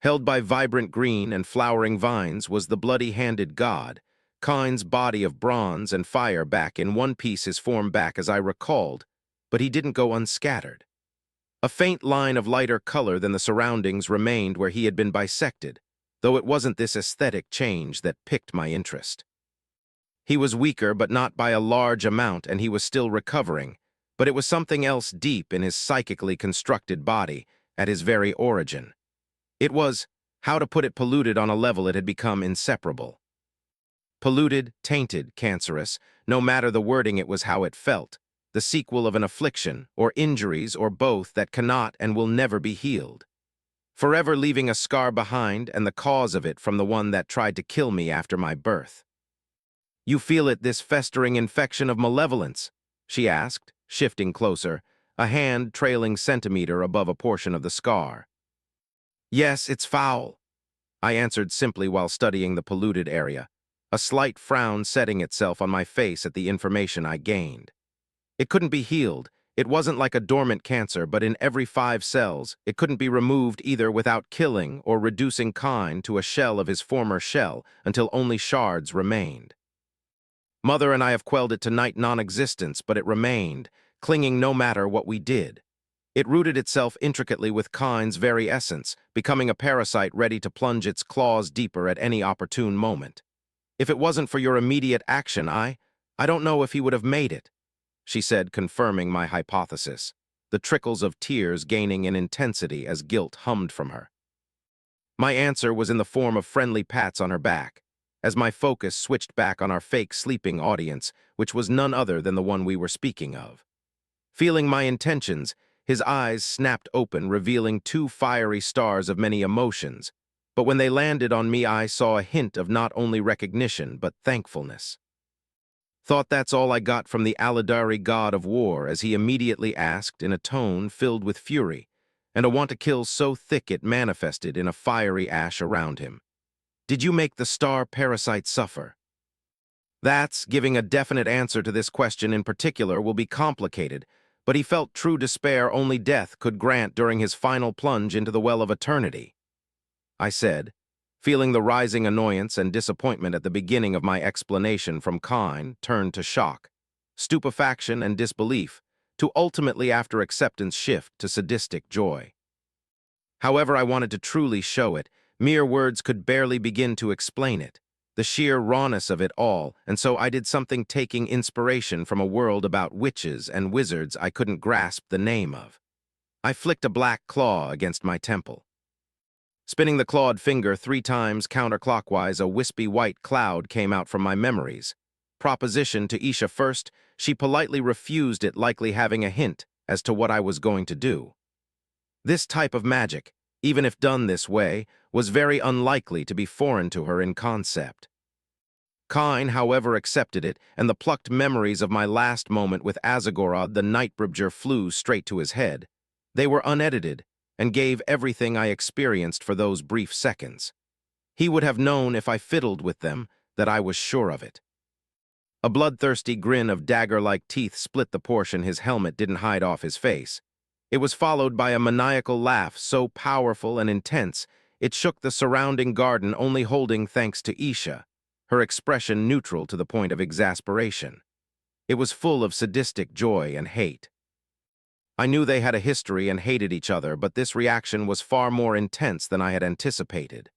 S1: Held by vibrant green and flowering vines was the bloody-handed god, Kain's body of bronze and fire back in one piece, his form back as I recalled, but he didn't go unscattered. A faint line of lighter color than the surroundings remained where he had been bisected, though it wasn't this aesthetic change that piqued my interest. He was weaker, but not by a large amount, and he was still recovering, but it was something else deep in his psychically constructed body, at his very origin. It was, how to put it, polluted on a level it had become inseparable. Polluted, tainted, cancerous, no matter the wording, it was how it felt, the sequel of an affliction, or injuries, or both, that cannot and will never be healed. Forever leaving a scar behind, and the cause of it from the one that tried to kill me after my birth. "You feel it, this festering infection of malevolence?" she asked, shifting closer, a hand trailing centimeter above a portion of the scar. "Yes, it's foul," I answered simply while studying the polluted area, a slight frown setting itself on my face at the information I gained. It couldn't be healed. It wasn't like a dormant cancer, but in every 5 cells, it couldn't be removed either without killing or reducing Kine to a shell of his former shell until only shards remained. Mother and I have quelled it to night non-existence, but it remained, clinging no matter what we did. It rooted itself intricately with Kine's very essence, becoming a parasite ready to plunge its claws deeper at any opportune moment. If it wasn't for your immediate action, I don't know if he would have made it," she said, confirming my hypothesis, the trickles of tears gaining in intensity as guilt hummed from her. My answer was in the form of friendly pats on her back, as my focus switched back on our fake sleeping audience, which was none other than the one we were speaking of. Feeling my intentions, his eyes snapped open, revealing 2 fiery stars of many emotions, but when they landed on me, I saw a hint of not only recognition, but thankfulness. "Thought that's all I got from the Aladari god of war," as he immediately asked in a tone filled with fury, and a want to kill so thick it manifested in a fiery ash around him. "Did you make the star parasite suffer?" That's, giving a definite answer to this question in particular will be complicated, but he felt true despair only death could grant during his final plunge into the well of eternity, I said, feeling the rising annoyance and disappointment at the beginning of my explanation from Kine turned to shock, stupefaction and disbelief, to ultimately, after acceptance, shift to sadistic joy. However I wanted to truly show it, mere words could barely begin to explain it, the sheer rawness of it all, and so I did something, taking inspiration from a world about witches and wizards I couldn't grasp the name of. I flicked a black claw against my temple. Spinning the clawed finger 3 times counterclockwise, a wispy white cloud came out from my memories. Proposition to Isha first, she politely refused it, likely having a hint as to what I was going to do. This type of magic, even if done this way, was very unlikely to be foreign to her in concept. Kine, however, accepted it, and the plucked memories of my last moment with Azagorod the Nightbringer flew straight to his head. They were unedited, and gave everything I experienced for those brief seconds. He would have known if I fiddled with them that I was sure of it. A bloodthirsty grin of dagger-like teeth split the portion his helmet didn't hide off his face. It was followed by a maniacal laugh so powerful and intense it shook the surrounding garden, only holding thanks to Isha, her expression neutral to the point of exasperation. It was full of sadistic joy and hate. I knew they had a history and hated each other, but this reaction was far more intense than I had anticipated.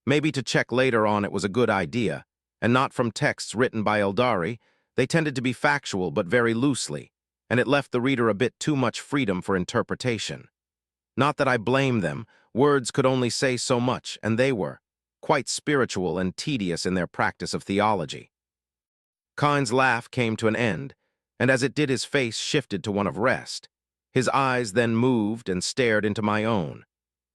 S1: Maybe to check later on it was a good idea, and not from texts written by Eldari. They tended to be factual but very loosely, and it left the reader a bit too much freedom for interpretation. Not that I blame them, words could only say so much, and they were quite spiritual and tedious in their practice of theology. Kine's laugh came to an end, and as it did his face shifted to one of rest. His eyes then moved and stared into my own.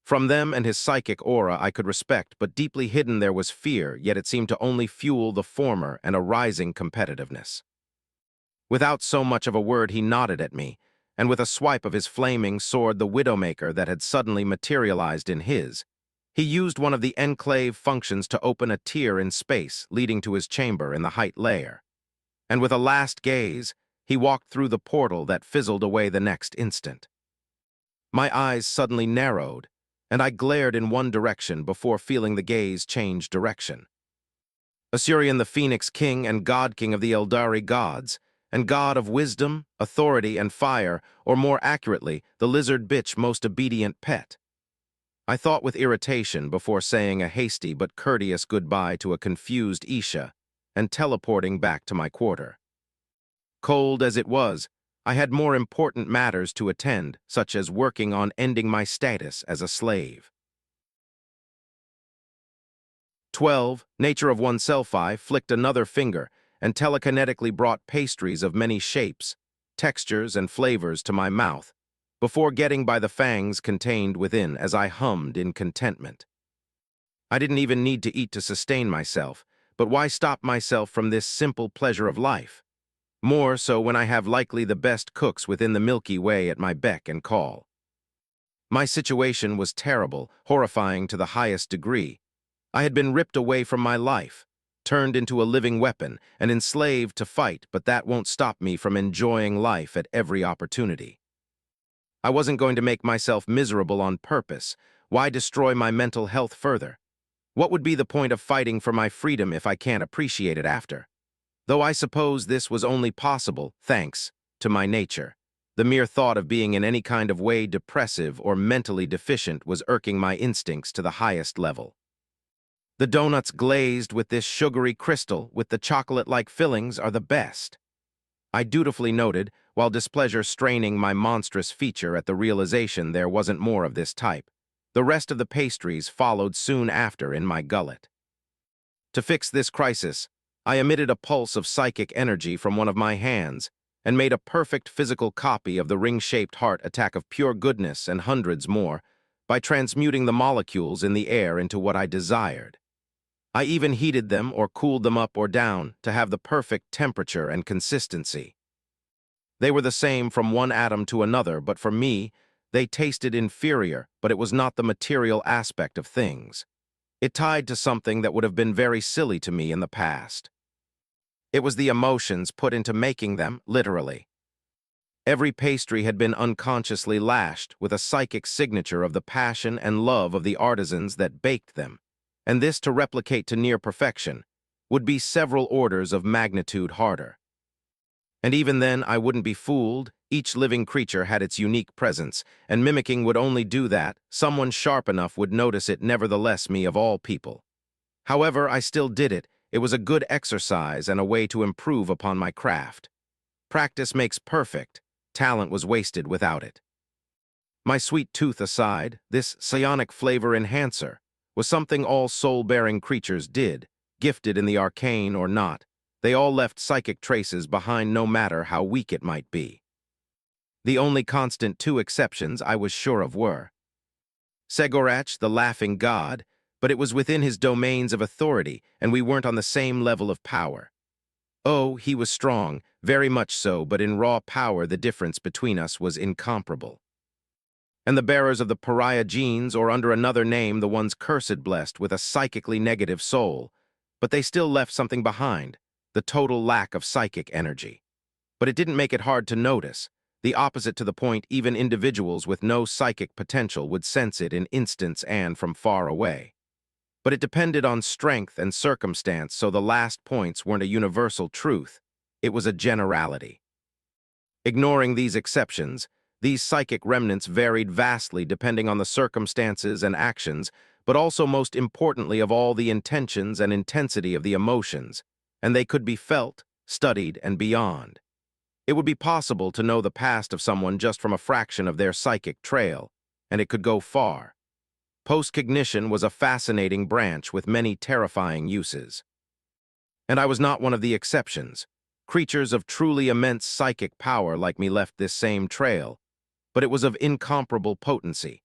S1: From them and his psychic aura I could respect, but deeply hidden there was fear, yet it seemed to only fuel the former and a rising competitiveness. Without so much of a word he nodded at me, and with a swipe of his flaming sword, the Widowmaker that had suddenly materialized in his, he used one of the enclave functions to open a tier in space leading to his chamber in the height layer. And with a last gaze, he walked through the portal that fizzled away the next instant. My eyes suddenly narrowed, and I glared in one direction before feeling the gaze change direction. Asurion, the Phoenix King and God King of the Eldari gods, and god of wisdom, authority, and fire, or more accurately, the lizard bitch most obedient pet. I thought with irritation before saying a hasty but courteous goodbye to a confused Isha and teleporting back to my quarter. Cold as it was, I had more important matters to attend, such as working on ending my status as a slave. 12. Nature of Oneself. I flicked another finger and telekinetically brought pastries of many shapes, textures, and flavors to my mouth, before getting by the fangs contained within as I hummed in contentment. I didn't even need to eat to sustain myself, but why stop myself from this simple pleasure of life? More so when I have likely the best cooks within the Milky Way at my beck and call. My situation was terrible, horrifying to the highest degree. I had been ripped away from my life, turned into a living weapon, and enslaved to fight, but that won't stop me from enjoying life at every opportunity. I wasn't going to make myself miserable on purpose. Why destroy my mental health further? What would be the point of fighting for my freedom if I can't appreciate it after? Though I suppose this was only possible, thanks to my nature. The mere thought of being in any kind of way depressive or mentally deficient was irking my instincts to the highest level. The donuts glazed with this sugary crystal with the chocolate-like fillings are the best. I dutifully noted, while displeasure straining my monstrous feature at the realization there wasn't more of this type. The rest of the pastries followed soon after in my gullet. To fix this crisis, I emitted a pulse of psychic energy from one of my hands and made a perfect physical copy of the ring-shaped heart attack of pure goodness and hundreds more by transmuting the molecules in the air into what I desired. I even heated them or cooled them up or down to have the perfect temperature and consistency. They were the same from one atom to another, but for me, they tasted inferior, but it was not the material aspect of things. It tied to something that would have been very silly to me in the past. It was the emotions put into making them, literally. Every pastry had been unconsciously lashed with a psychic signature of the passion and love of the artisans that baked them, and this to replicate to near perfection would be several orders of magnitude harder. And even then, I wouldn't be fooled. Each living creature had its unique presence, and mimicking would only do that. Someone sharp enough would notice it, nevertheless, me of all people. However, I still did it. It was a good exercise and a way to improve upon my craft. Practice makes perfect. Talent was wasted without it. My sweet tooth aside, this psionic flavor enhancer was something all soul-bearing creatures did, gifted in the arcane or not. They all left psychic traces behind no matter how weak it might be. The only constant two exceptions I was sure of were Segorach, the laughing god, but it was within his domains of authority, and we weren't on the same level of power. Oh, he was strong, very much so, but in raw power the difference between us was incomparable. And the bearers of the pariah genes, or under another name, the ones cursed blessed with a psychically negative soul, but they still left something behind, the total lack of psychic energy. But it didn't make it hard to notice. The opposite to the point, even individuals with no psychic potential would sense it in instants and from far away. But it depended on strength and circumstance, so the last points weren't a universal truth. It was a generality. Ignoring these exceptions, these psychic remnants varied vastly depending on the circumstances and actions, but also most importantly of all the intentions and intensity of the emotions, and they could be felt, studied, and beyond. It would be possible to know the past of someone just from a fraction of their psychic trail, and it could go far. Postcognition was a fascinating branch with many terrifying uses. And I was not one of the exceptions. Creatures of truly immense psychic power like me left this same trail, but it was of incomparable potency.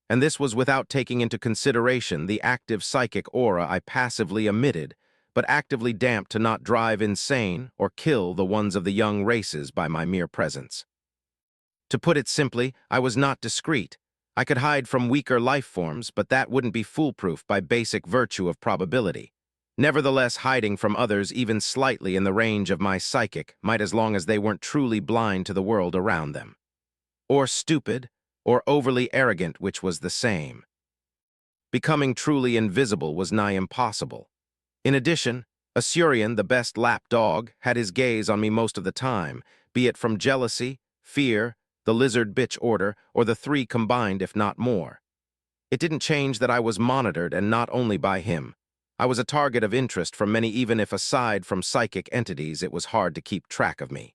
S1: And this was without taking into consideration the active psychic aura I passively emitted, but actively damped to not drive insane or kill the ones of the young races by my mere presence. To put it simply, I was not discreet. I could hide from weaker life forms, but that wouldn't be foolproof by basic virtue of probability. Nevertheless, hiding from others even slightly in the range of my psychic might, as long as they weren't truly blind to the world around them. Or stupid, or overly arrogant, which was the same. Becoming truly invisible was nigh impossible. In addition, Asurian, the best lap dog, had his gaze on me most of the time, be it from jealousy, fear, the lizard bitch order, or the three combined if not more. It didn't change that I was monitored, and not only by him. I was a target of interest from many, even if aside from psychic entities it was hard to keep track of me.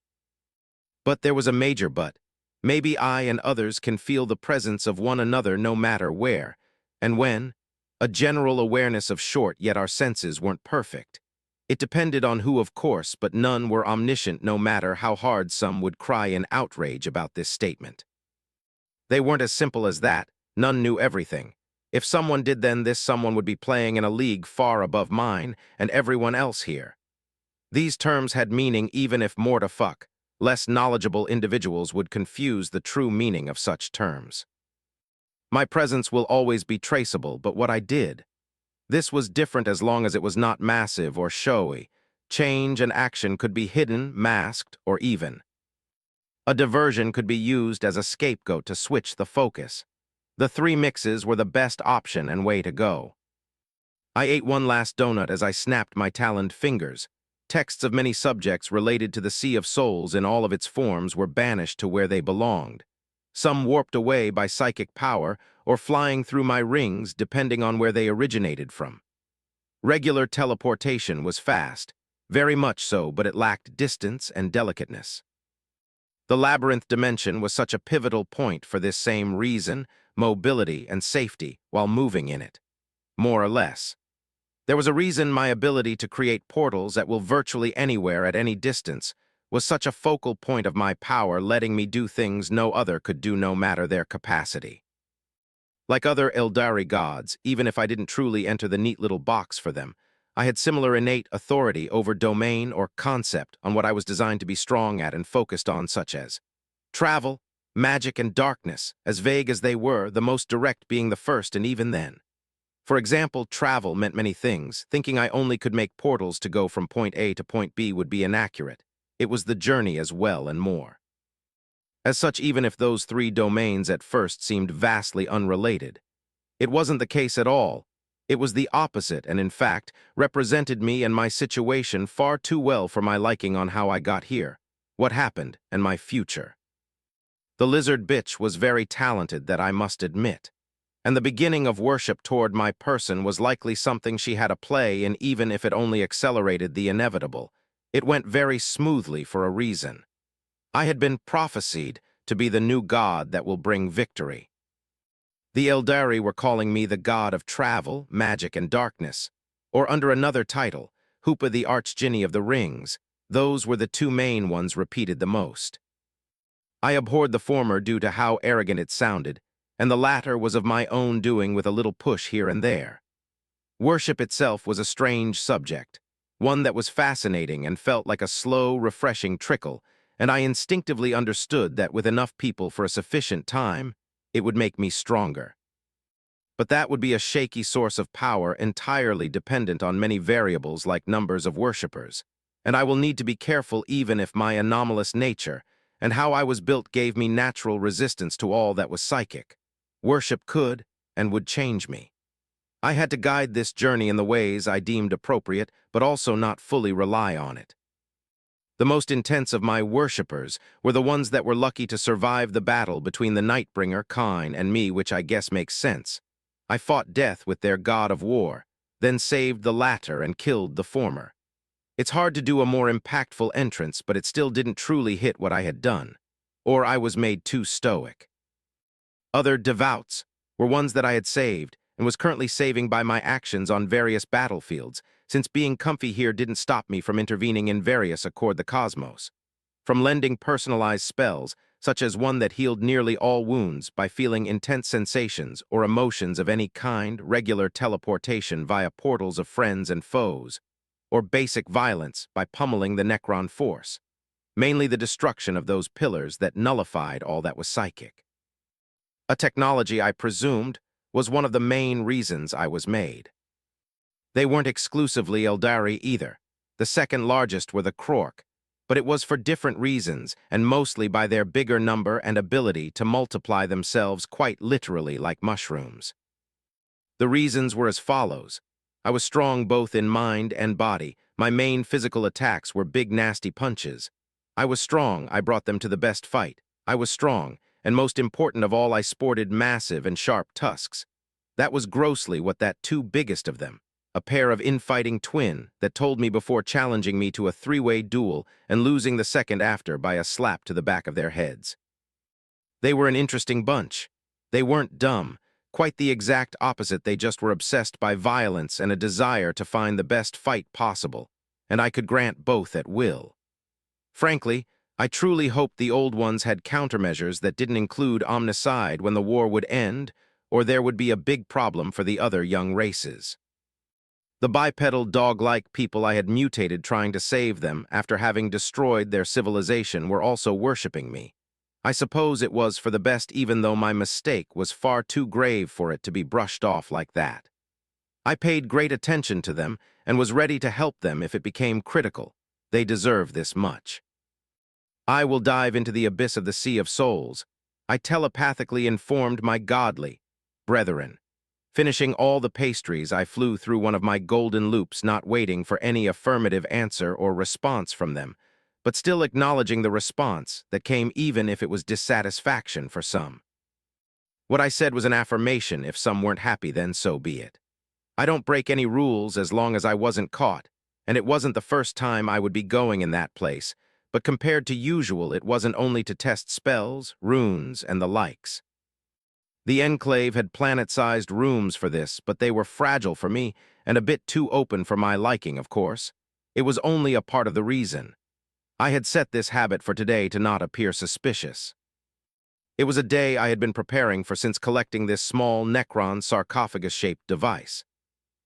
S1: But there was a major but. Maybe I and others can feel the presence of one another no matter where, and when. A general awareness of short, yet our senses weren't perfect. It depended on who, of course, but none were omniscient, no matter how hard some would cry in outrage about this statement. They weren't as simple as that. None knew everything. If someone did, then this someone would be playing in a league far above mine and everyone else here. These terms had meaning even if more to fuck. Less knowledgeable individuals would confuse the true meaning of such terms. My presence will always be traceable, but what I did. This was different as long as it was not massive or showy. Change and action could be hidden, masked, or even. A diversion could be used as a scapegoat to switch the focus. The three mixes were the best option and way to go. I ate one last donut as I snapped my taloned fingers. Texts of many subjects related to the Sea of Souls in all of its forms were banished to where they belonged. Some warped away by psychic power or flying through my rings depending on where they originated from. Regular teleportation was fast, very much so, but it lacked distance and delicateness. The labyrinth dimension was such a pivotal point for this same reason, mobility and safety while moving in it. More or less. There was a reason my ability to create portals at will virtually anywhere at any distance was such a focal point of my power, letting me do things no other could do no matter their capacity. Like other Eldari gods, even if I didn't truly enter the neat little box for them, I had similar innate authority over domain or concept on what I was designed to be strong at and focused on, such as travel, magic, and darkness, as vague as they were, the most direct being the first, and even then. For example, travel meant many things. Thinking I only could make portals to go from point A to point B would be inaccurate. It was the journey as well and more. As such, even if those three domains at first seemed vastly unrelated, it wasn't the case at all. It was the opposite and, in fact, represented me and my situation far too well for my liking on how I got here, what happened, and my future. The lizard bitch was very talented, that I must admit. And the beginning of worship toward my person was likely something she had a play in, even if it only accelerated the inevitable. It went very smoothly for a reason. I had been prophesied to be the new god that will bring victory. The Eldari were calling me the god of travel, magic, and darkness, or under another title, Hoopa the Archdjinni of the Rings. Those were the two main ones repeated the most. I abhorred the former due to how arrogant it sounded, and the latter was of my own doing with a little push here and there. Worship itself was a strange subject, one that was fascinating and felt like a slow, refreshing trickle, and I instinctively understood that with enough people for a sufficient time, it would make me stronger. But that would be a shaky source of power entirely dependent on many variables like numbers of worshippers, and I will need to be careful even if my anomalous nature and how I was built gave me natural resistance to all that was psychic. Worship could and would change me. I had to guide this journey in the ways I deemed appropriate, but also not fully rely on it. The most intense of my worshippers were the ones that were lucky to survive the battle between the Nightbringer, Kine, and me, which I guess makes sense. I fought death with their god of war, then saved the latter and killed the former. It's hard to do a more impactful entrance, but it still didn't truly hit what I had done, or I was made too stoic. Other devouts were ones that I had saved and was currently saving by my actions on various battlefields, since being comfy here didn't stop me from intervening in various accord the cosmos. From lending personalized spells, such as one that healed nearly all wounds by feeling intense sensations or emotions of any kind, regular teleportation via portals of friends and foes, or basic violence by pummeling the Necron force, mainly the destruction of those pillars that nullified all that was psychic. A technology I presumed was one of the main reasons I was made. They weren't exclusively Eldari either. The second largest were the Krork, but it was for different reasons and mostly by their bigger number and ability to multiply themselves quite literally like mushrooms. The reasons were as follows. I was strong both in mind and body. My main physical attacks were big nasty punches. I was strong, I brought them to the best fight. I was strong, and most important of all, I sported massive and sharp tusks. That was grossly what that two biggest of them, a pair of infighting twin that told me before challenging me to a three-way duel and losing the second after by a slap to the back of their heads. They were an interesting bunch. They weren't dumb, quite the exact opposite. They just were obsessed by violence and a desire to find the best fight possible, and I could grant both at will. Frankly, I truly hoped the old ones had countermeasures that didn't include omnicide when the war would end, or there would be a big problem for the other young races. The bipedal dog-like people I had mutated trying to save them after having destroyed their civilization were also worshipping me. I suppose it was for the best, even though my mistake was far too grave for it to be brushed off like that. I paid great attention to them and was ready to help them if it became critical. They deserve this much. I will dive into the abyss of the Sea of Souls. I telepathically informed my godly brethren. Finishing all the pastries, I flew through one of my golden loops, not waiting for any affirmative answer or response from them, but still acknowledging the response that came even if it was dissatisfaction for some. What I said was an affirmation. If some weren't happy, then so be it. I don't break any rules as long as I wasn't caught, and it wasn't the first time I would be going in that place, but compared to usual, it wasn't only to test spells, runes, and the likes. The Enclave had planet-sized rooms for this, but they were fragile for me and a bit too open for my liking, of course. It was only a part of the reason. I had set this habit for today to not appear suspicious. It was a day I had been preparing for since collecting this small Necron sarcophagus-shaped device.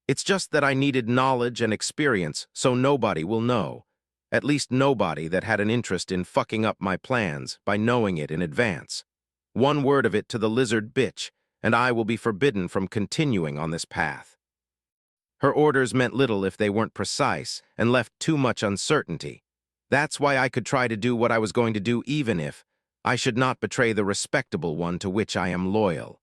S1: It's just that I needed knowledge and experience so nobody will know. At least nobody that had an interest in fucking up my plans by knowing it in advance. One word of it to the lizard bitch, and I will be forbidden from continuing on this path. Her orders meant little if they weren't precise and left too much uncertainty. That's why I could try to do what I was going to do even if I should not betray the respectable one to which I am loyal.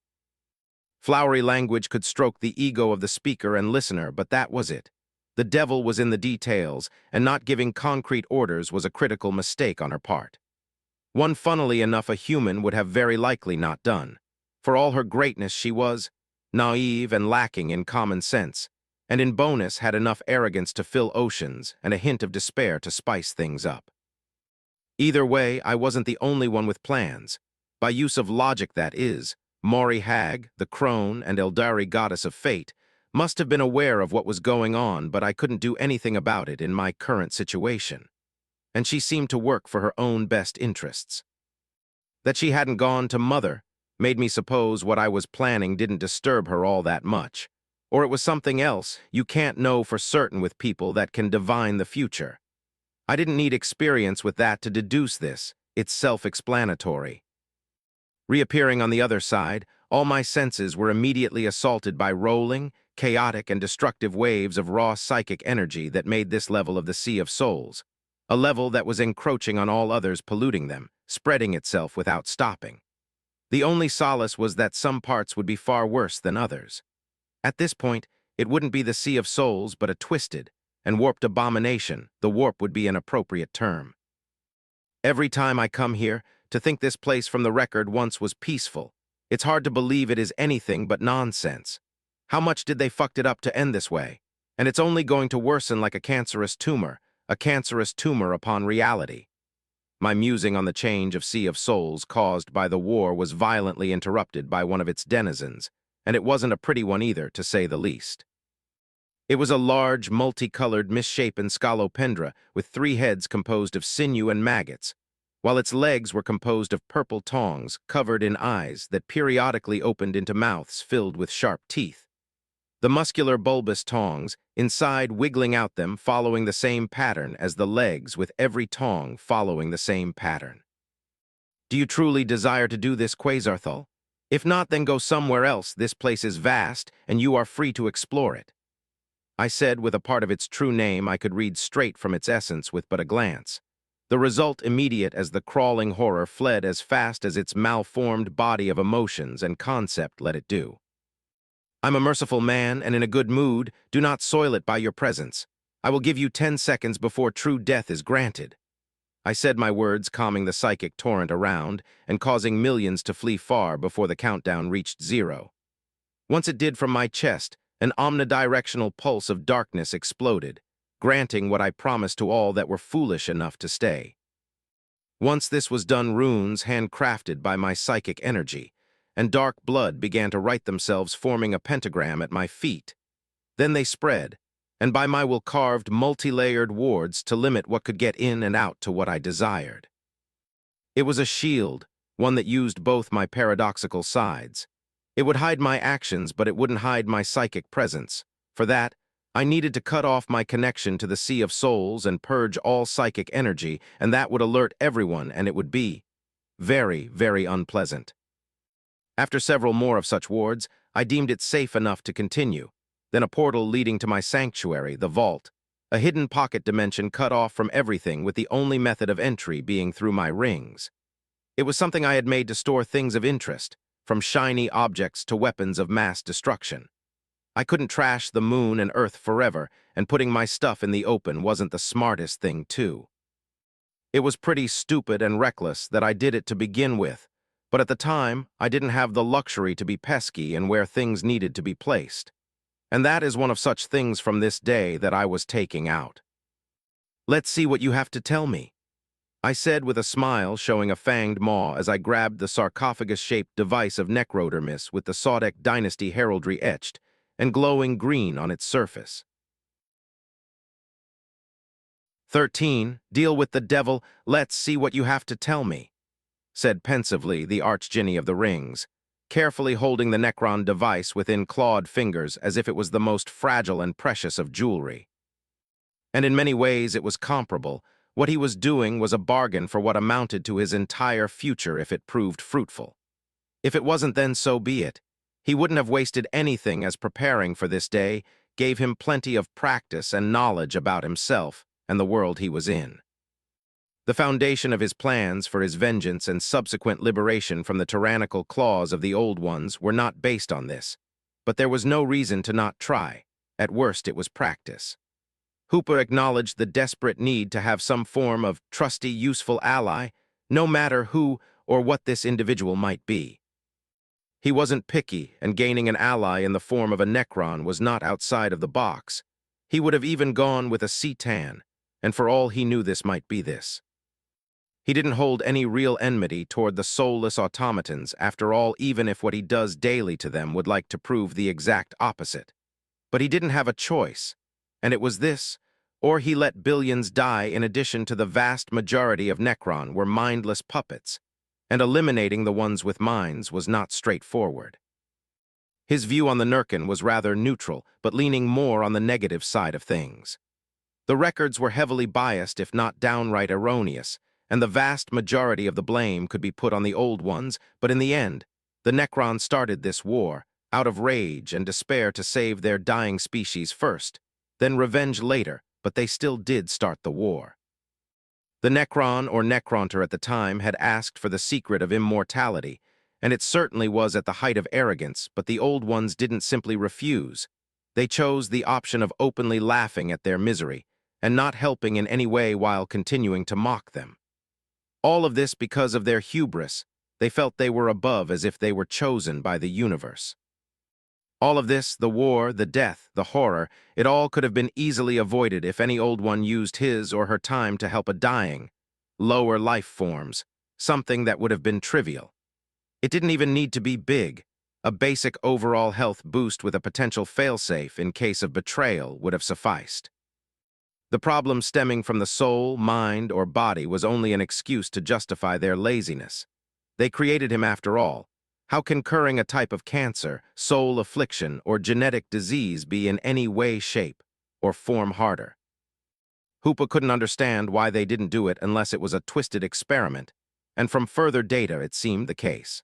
S1: Flowery language could stroke the ego of the speaker and listener, but that was it. The devil was in the details, and not giving concrete orders was a critical mistake on her part. One funnily enough a human would have very likely not done. For all her greatness, she was naive and lacking in common sense, and in bonus had enough arrogance to fill oceans and a hint of despair to spice things up. Either way, I wasn't the only one with plans. By use of logic, that is, Maury Hag, the crone and Eldari goddess of fate, must have been aware of what was going on, but I couldn't do anything about it in my current situation. And she seemed to work for her own best interests. That she hadn't gone to Mother made me suppose what I was planning didn't disturb her all that much. Or it was something else. You can't know for certain with people that can divine the future. I didn't need experience with that to deduce this. It's self-explanatory. Reappearing on the other side, all my senses were immediately assaulted by rolling, chaotic, and destructive waves of raw psychic energy that made this level of the Sea of Souls, a level that was encroaching on all others, polluting them, spreading itself without stopping. The only solace was that some parts would be far worse than others. At this point, it wouldn't be the Sea of Souls, but a twisted and warped abomination. The warp would be an appropriate term. Every time I come here, to think this place from the record once was peaceful, it's hard to believe it is anything but nonsense. How much did they fucked it up to end this way? And it's only going to worsen like a cancerous tumor upon reality. My musing on the change of Sea of Souls caused by the war was violently interrupted by one of its denizens, and it wasn't a pretty one either, to say the least. It was a large, multicolored, misshapen scolopendra with 3 heads composed of sinew and maggots, while its legs were composed of purple tongs covered in eyes that periodically opened into mouths filled with sharp teeth. The muscular bulbous tongs, inside wiggling out them following the same pattern as the legs, with every tong following the same pattern. Do you truly desire to do this, Quasarthal? If not, then go somewhere else. This place is vast, and you are free to explore it. I said with a part of its true name I could read straight from its essence with but a glance. The result immediate as the crawling horror fled as fast as its malformed body of emotions and concept let it do. I'm a merciful man and in a good mood. Do not soil it by your presence. I will give you 10 seconds before true death is granted. I said my words, calming the psychic torrent around and causing millions to flee far before the countdown reached 0. Once it did, from my chest, an omnidirectional pulse of darkness exploded, granting what I promised to all that were foolish enough to stay. Once this was done, runes handcrafted by my psychic energy, and dark blood began to write themselves, forming a pentagram at my feet. Then they spread, and by my will carved multi-layered wards to limit what could get in and out to what I desired. It was a shield, one that used both my paradoxical sides. It would hide my actions, but it wouldn't hide my psychic presence. For that, I needed to cut off my connection to the Sea of Souls and purge all psychic energy, and that would alert everyone, and it would be very, very unpleasant. After several more of such wards, I deemed it safe enough to continue. Then a portal leading to my sanctuary, the vault, a hidden pocket dimension cut off from everything, with the only method of entry being through my rings. It was something I had made to store things of interest, from shiny objects to weapons of mass destruction. I couldn't trash the moon and earth forever, and putting my stuff in the open wasn't the smartest thing too. It was pretty stupid and reckless that I did it to begin with, but at the time, I didn't have the luxury to be pesky in where things needed to be placed. And that is one of such things from this day that I was taking out. "Let's see what you have to tell me," I said with a smile, showing a fanged maw as I grabbed the sarcophagus-shaped device of Necrodermis with the Sodek dynasty heraldry etched and glowing green on its surface. 13. Deal with the devil. "Let's see what you have to tell me," said pensively the Archdjinni of the rings, carefully holding the Necron device within clawed fingers as if it was the most fragile and precious of jewelry. And in many ways it was comparable. What he was doing was a bargain for what amounted to his entire future if it proved fruitful. If it wasn't, then so be it. He wouldn't have wasted anything, as preparing for this day gave him plenty of practice and knowledge about himself and the world he was in. The foundation of his plans for his vengeance and subsequent liberation from the tyrannical claws of the Old Ones were not based on this, but there was no reason to not try. At worst, it was practice. Hoopa acknowledged the desperate need to have some form of trusty, useful ally, no matter who or what this individual might be. He wasn't picky, and gaining an ally in the form of a Necron was not outside of the box. He would have even gone with a Citan, and for all he knew this might be this. He didn't hold any real enmity toward the soulless automatons, after all, even if what he does daily to them would like to prove the exact opposite. But he didn't have a choice, and it was this, or he let billions die. In addition to the vast majority of Necron were mindless puppets, and eliminating the ones with minds was not straightforward. His view on the Nurkin was rather neutral, but leaning more on the negative side of things. The records were heavily biased, if not downright erroneous, and the vast majority of the blame could be put on the Old Ones, but in the end, the Necron started this war, out of rage and despair to save their dying species first, then revenge later, but they still did start the war. The Necron or Necronter at the time had asked for the secret of immortality, and it certainly was at the height of arrogance, but the Old Ones didn't simply refuse. They chose the option of openly laughing at their misery, and not helping in any way while continuing to mock them. All of this because of their hubris. They felt they were above, as if they were chosen by the universe. All of this, the war, the death, the horror, it all could have been easily avoided if any Old One used his or her time to help a dying, lower life forms, something that would have been trivial. It didn't even need to be big. A basic overall health boost with a potential failsafe in case of betrayal would have sufficed. The problem stemming from the soul, mind, or body was only an excuse to justify their laziness. They created him after all. How can curing a type of cancer, soul affliction, or genetic disease be in any way, shape, or form harder? Hoopa couldn't understand why they didn't do it unless it was a twisted experiment, and from further data it seemed the case.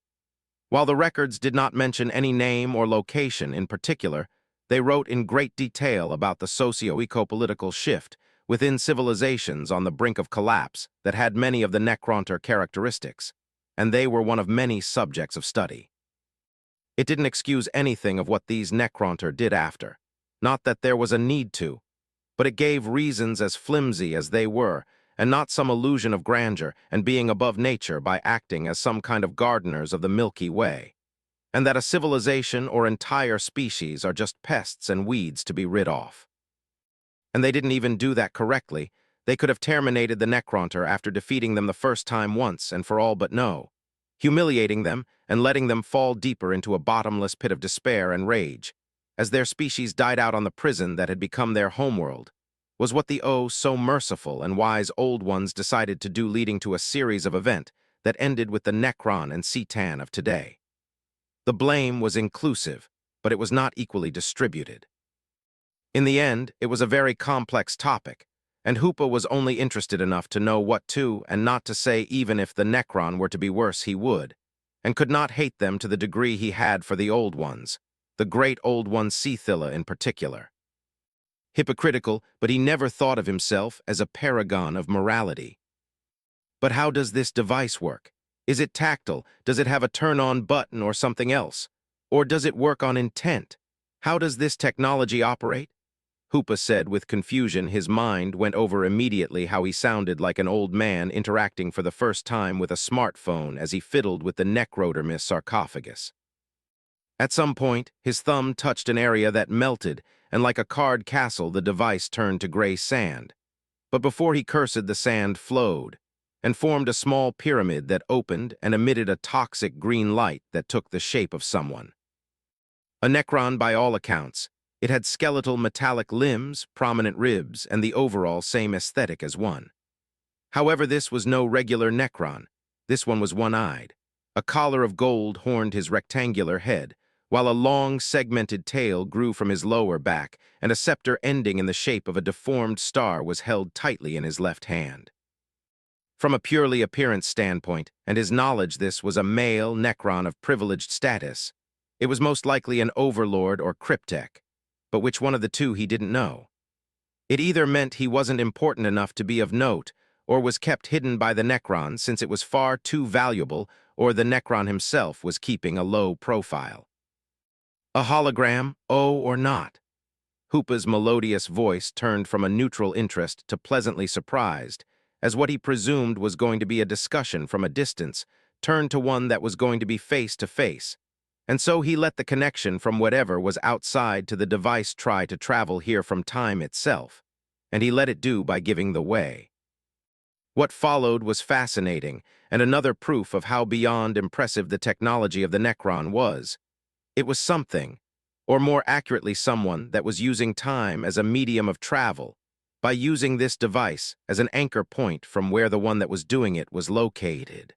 S1: While the records did not mention any name or location in particular, they wrote in great detail about the socio-eco-political shift within civilizations on the brink of collapse that had many of the Necronter characteristics, and they were one of many subjects of study. It didn't excuse anything of what these Necronter did after. Not that there was a need to. but it gave reasons as flimsy as they were, and not some illusion of grandeur and being above nature by acting as some kind of gardeners of the Milky Way, and that a civilization or entire species are just pests and weeds to be rid off. And they didn't even do that correctly. They could have terminated the Necronter after defeating them the first time once and for all but no, humiliating them and letting them fall deeper into a bottomless pit of despair and rage, as their species died out on the prison that had become their homeworld, was what the so merciful and wise old ones decided to do, leading to a series of events that ended with the Necron and Citan of today. The blame was inclusive, but it was not equally distributed. In the end, it was a very complex topic, and Hoopa was only interested enough to know what to and not to say. Even if the Necron were to be worse, he would, and could not hate them to the degree he had for the old ones, the great old one Ceila in particular. Hypocritical, but he never thought of himself as a paragon of morality. But how does this device work? Is it tactile? Does it have a turn-on button or something else? Or does it work on intent? How does this technology operate? Hoopa said with confusion. His mind went over immediately how he sounded like an old man interacting for the first time with a smartphone as he fiddled with the Necrodermis sarcophagus. At some point, his thumb touched an area that melted, and like a card castle, the device turned to gray sand. But before he cursed, the sand flowed and formed a small pyramid that opened and emitted a toxic green light that took the shape of someone. A Necron by all accounts. It had skeletal metallic limbs, prominent ribs, and the overall same aesthetic as one. However, this was no regular Necron. This one was one-eyed. A collar of gold horned his rectangular head, while a long, segmented tail grew from his lower back, and a scepter ending in the shape of a deformed star was held tightly in his left hand. From a purely appearance standpoint, and his knowledge this was a male Necron of privileged status, it was most likely an overlord or cryptek, but which one of the two he didn't know. It either meant he wasn't important enough to be of note, or was kept hidden by the Necron since it was far too valuable, or the Necron himself was keeping a low profile. A hologram, or not? Hoopa's melodious voice turned from a neutral interest to pleasantly surprised, as what he presumed was going to be a discussion from a distance turned to one that was going to be face-to-face, and so he let the connection from whatever was outside to the device try to travel here from time itself, and he let it do by giving the way. What followed was fascinating, and another proof of how beyond impressive the technology of the Necron was. It was something, or more accurately someone, that was using time as a medium of travel, by using this device as an anchor point from where the one that was doing it was located.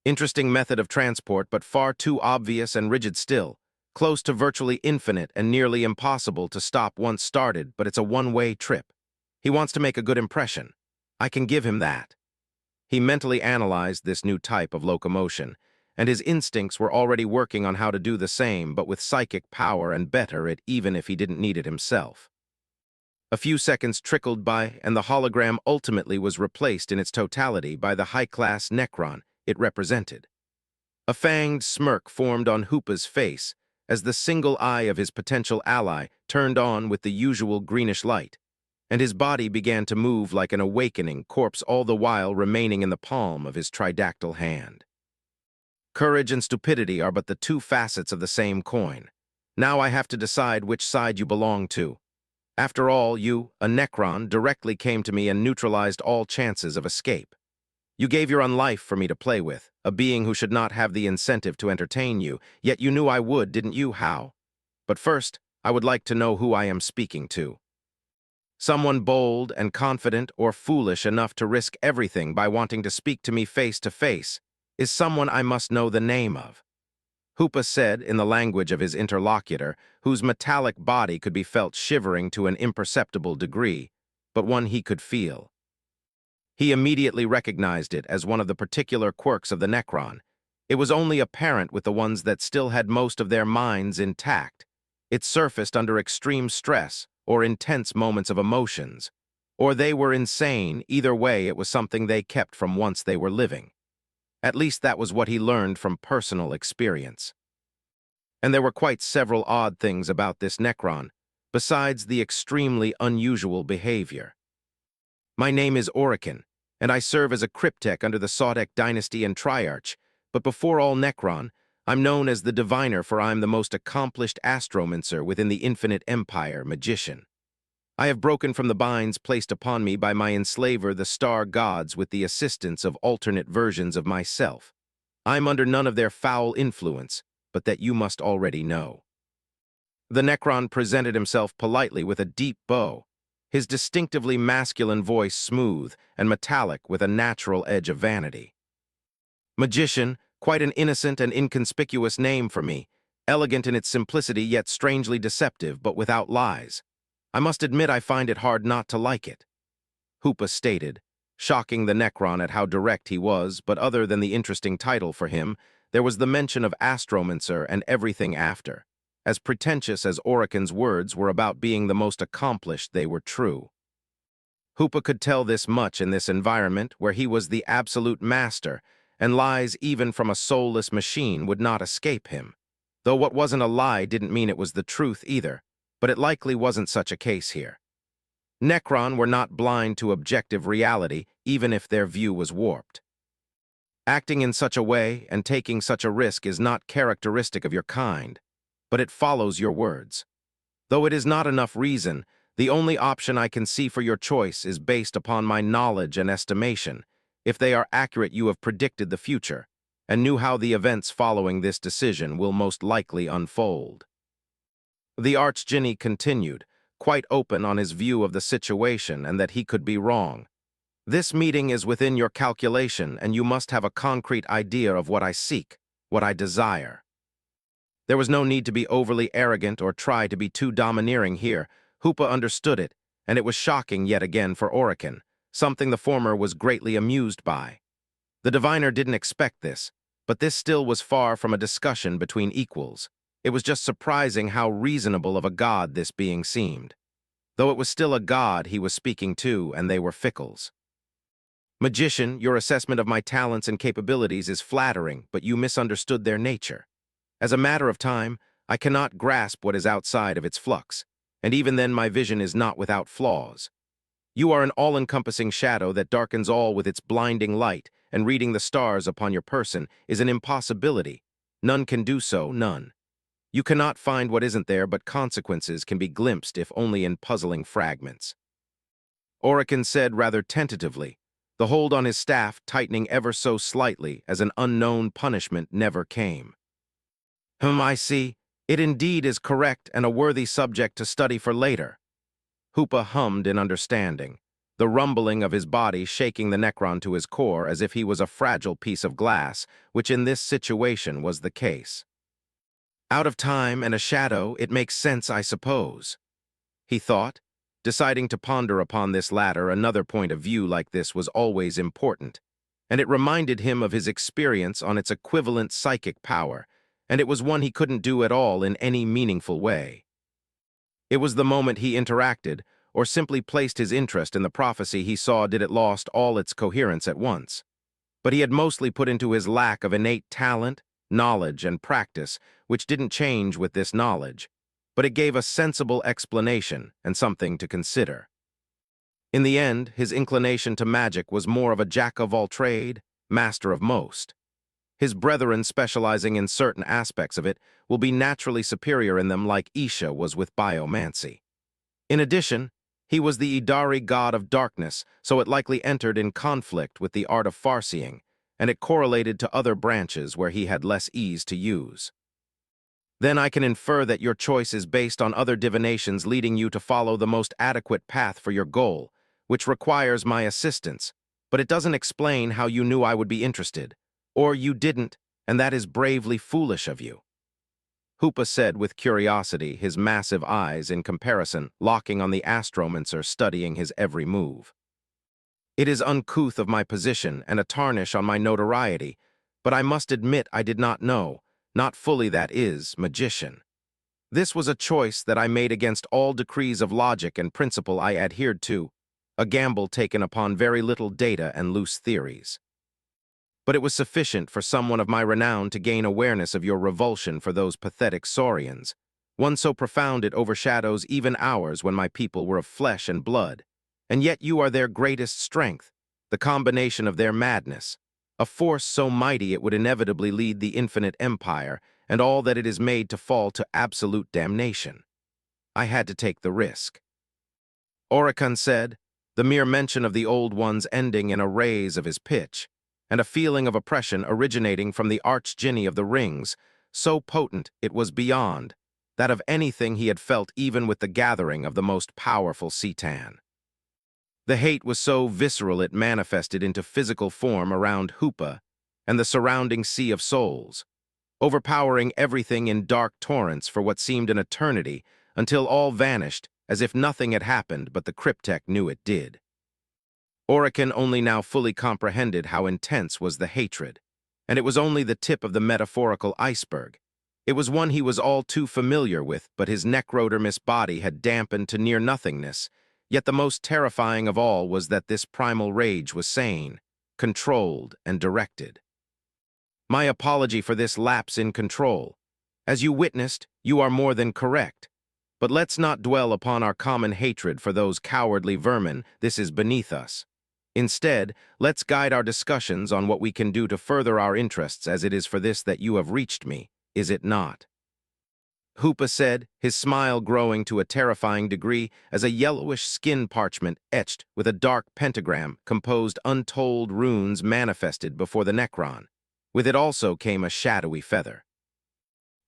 S1: Interesting method of transport, but far too obvious and rigid still, close to virtually infinite and nearly impossible to stop once started, but it's a one-way trip. He wants to make a good impression. I can give him that. He mentally analyzed this new type of locomotion, and his instincts were already working on how to do the same, but with psychic power and better it even if he didn't need it himself. A few seconds trickled by, and the hologram ultimately was replaced in its totality by the high-class Necron it represented. A fanged smirk formed on Hoopa's face as the single eye of his potential ally turned on with the usual greenish light, and his body began to move like an awakening corpse, all the while remaining in the palm of his tridactyl hand. Courage and stupidity are but the two facets of the same coin. Now I have to decide which side you belong to. After all, you, a Necron, directly came to me and neutralized all chances of escape. You gave your own life for me to play with, a being who should not have the incentive to entertain you, yet you knew I would, didn't you? How? But first, I would like to know who I am speaking to. Someone bold and confident, or foolish enough to risk everything by wanting to speak to me face to face, is someone I must know the name of. Hoopa said in the language of his interlocutor, whose metallic body could be felt shivering to an imperceptible degree, but one he could feel. He immediately recognized it as one of the particular quirks of the Necron. It was only apparent with the ones that still had most of their minds intact. It surfaced under extreme stress or intense moments of emotions, or they were insane. Either way, it was something they kept from once they were living. At least that was what he learned from personal experience. And there were quite several odd things about this Necron, besides the extremely unusual behavior. My name is Akin, and I serve as a cryptech under the Sodek dynasty and Triarch, but before all Necron, I'm known as the Diviner, for I'm the most accomplished astromancer within the Infinite Empire, magician. I have broken from the binds placed upon me by my enslaver, the star gods, with the assistance of alternate versions of myself. I'm under none of their foul influence, but that you must already know. The Necron presented himself politely with a deep bow, his distinctively masculine voice smooth and metallic with a natural edge of vanity. Magician, quite an innocent and inconspicuous name for me, elegant in its simplicity yet strangely deceptive, but without lies. I must admit I find it hard not to like it. Hoopa stated, shocking the Necron at how direct he was, but other than the interesting title for him, there was the mention of astromancer and everything after. As pretentious as Akin's words were about being the most accomplished, they were true. Hoopa could tell this much in this environment where he was the absolute master, and lies even from a soulless machine would not escape him. Though what wasn't a lie didn't mean it was the truth either, but it likely wasn't such a case here. Necron were not blind to objective reality, even if their view was warped. Acting in such a way and taking such a risk is not characteristic of your kind, but it follows your words. Though it is not enough reason, the only option I can see for your choice is based upon my knowledge and estimation. If they are accurate, you have predicted the future, and knew how the events following this decision will most likely unfold. The Archdjinni continued, quite open on his view of the situation and that he could be wrong. This meeting is within your calculation, and you must have a concrete idea of what I seek, what I desire. There was no need to be overly arrogant or try to be too domineering here. Hoopa understood it, and it was shocking yet again for Akin, something the former was greatly amused by. The diviner didn't expect this, but this still was far from a discussion between equals. It was just surprising how reasonable of a god this being seemed. Though it was still a god he was speaking to, and they were fickles. Magician, your assessment of my talents and capabilities is flattering, but you misunderstood their nature. As a matter of time, I cannot grasp what is outside of its flux, and even then my vision is not without flaws. You are an all-encompassing shadow that darkens all with its blinding light, and reading the stars upon your person is an impossibility. None can do so, none. You cannot find what isn't there, but consequences can be glimpsed if only in puzzling fragments. Akin said rather tentatively, the hold on his staff tightening ever so slightly as an unknown punishment never came. I see. It indeed is correct and a worthy subject to study for later. Hoopa hummed in understanding, the rumbling of his body shaking the Necron to his core as if he was a fragile piece of glass, which in this situation was the case. Out of time and a shadow, it makes sense, I suppose, he thought, deciding to ponder upon this latter. Another point of view like this was always important, and it reminded him of his experience on its equivalent psychic power, and it was one he couldn't do at all in any meaningful way. It was the moment he interacted, or simply placed his interest in the prophecy he saw did it lost all its coherence at once. But he had mostly put into his lack of innate talent, knowledge, and practice, which didn't change with this knowledge, but it gave a sensible explanation and something to consider. In the end, his inclination to magic was more of a jack-of-all-trade, master of most. His brethren specializing in certain aspects of it will be naturally superior in them, like Isha was with biomancy. In addition, he was the Idari god of darkness, so it likely entered in conflict with the art of farseeing, and it correlated to other branches where he had less ease to use. Then I can infer that your choice is based on other divinations leading you to follow the most adequate path for your goal, which requires my assistance, but it doesn't explain how you knew I would be interested. Or you didn't, and that is bravely foolish of you. Hoopa said with curiosity, his massive eyes, in comparison, locking on the astromancer studying his every move. It is uncouth of my position and a tarnish on my notoriety, but I must admit I did not know, not fully that is, magician. This was a choice that I made against all decrees of logic and principle I adhered to, a gamble taken upon very little data and loose theories. But it was sufficient for someone of my renown to gain awareness of your revulsion for those pathetic saurians. one so profound it overshadows even ours when my people were of flesh and blood. And yet you are their greatest strength, the combination of their madness, a force so mighty it would inevitably lead the infinite empire and all that it is made to fall to absolute damnation. I had to take the risk. Oricon said, the mere mention of the Old Ones ending in a raise of his pitch, and a feeling of oppression originating from the Archdjinni of the rings, so potent it was beyond that of anything he had felt even with the gathering of the most powerful Citan. The hate was so visceral it manifested into physical form around Hoopa and the surrounding sea of souls, overpowering everything in dark torrents for what seemed an eternity until all vanished as if nothing had happened but the Cryptek knew it did. Oricon only now fully comprehended how intense was the hatred, and it was only the tip of the metaphorical iceberg. It was one he was all too familiar with, but his necrodermis body had dampened to near nothingness. Yet the most terrifying of all was that this primal rage was sane, controlled, and directed. My apology for this lapse in control. As you witnessed, you are more than correct. But let's not dwell upon our common hatred for those cowardly vermin. This is beneath us. Instead, let's guide our discussions on what we can do to further our interests, as it is for this that you have reached me, is it not? Hoopa said, his smile growing to a terrifying degree as a yellowish skin parchment etched with a dark pentagram composed untold runes manifested before the Necron. With it also came a shadowy feather.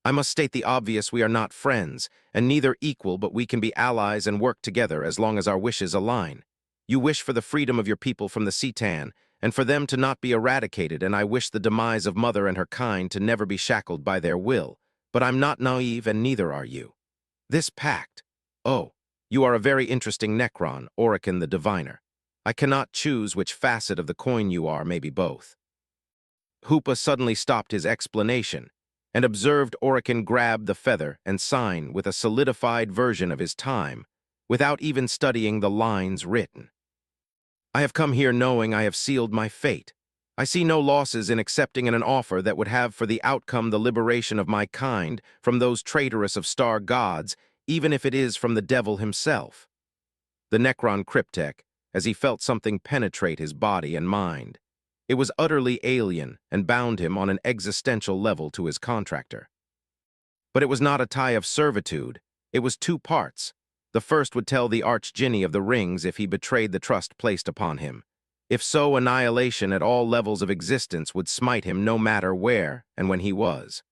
S1: I must state the obvious: we are not friends, and neither equal, but we can be allies and work together as long as our wishes align. You wish for the freedom of your people from the Citan, and for them to not be eradicated, and I wish the demise of Mother and her kind to never be shackled by their will. But I'm not naive, and neither are you. This pact. Oh, you are a very interesting Necron, Oricon the Diviner. I cannot choose which facet of the coin you are, maybe both. Hoopa suddenly stopped his explanation and observed Oricon grab the feather and sign with a solidified version of his time, without even studying the lines written. I have come here knowing I have sealed my fate. I see no losses in accepting an offer that would have for the outcome the liberation of my kind from those traitorous of star gods, even if it is from the devil himself. The Necron Cryptek, as he felt something penetrate his body and mind. It was utterly alien and bound him on an existential level to his contractor. But it was not a tie of servitude. It was two parts. The first would tell the Archdjinni of the rings if he betrayed the trust placed upon him. If so, annihilation at all levels of existence would smite him no matter where and when he was.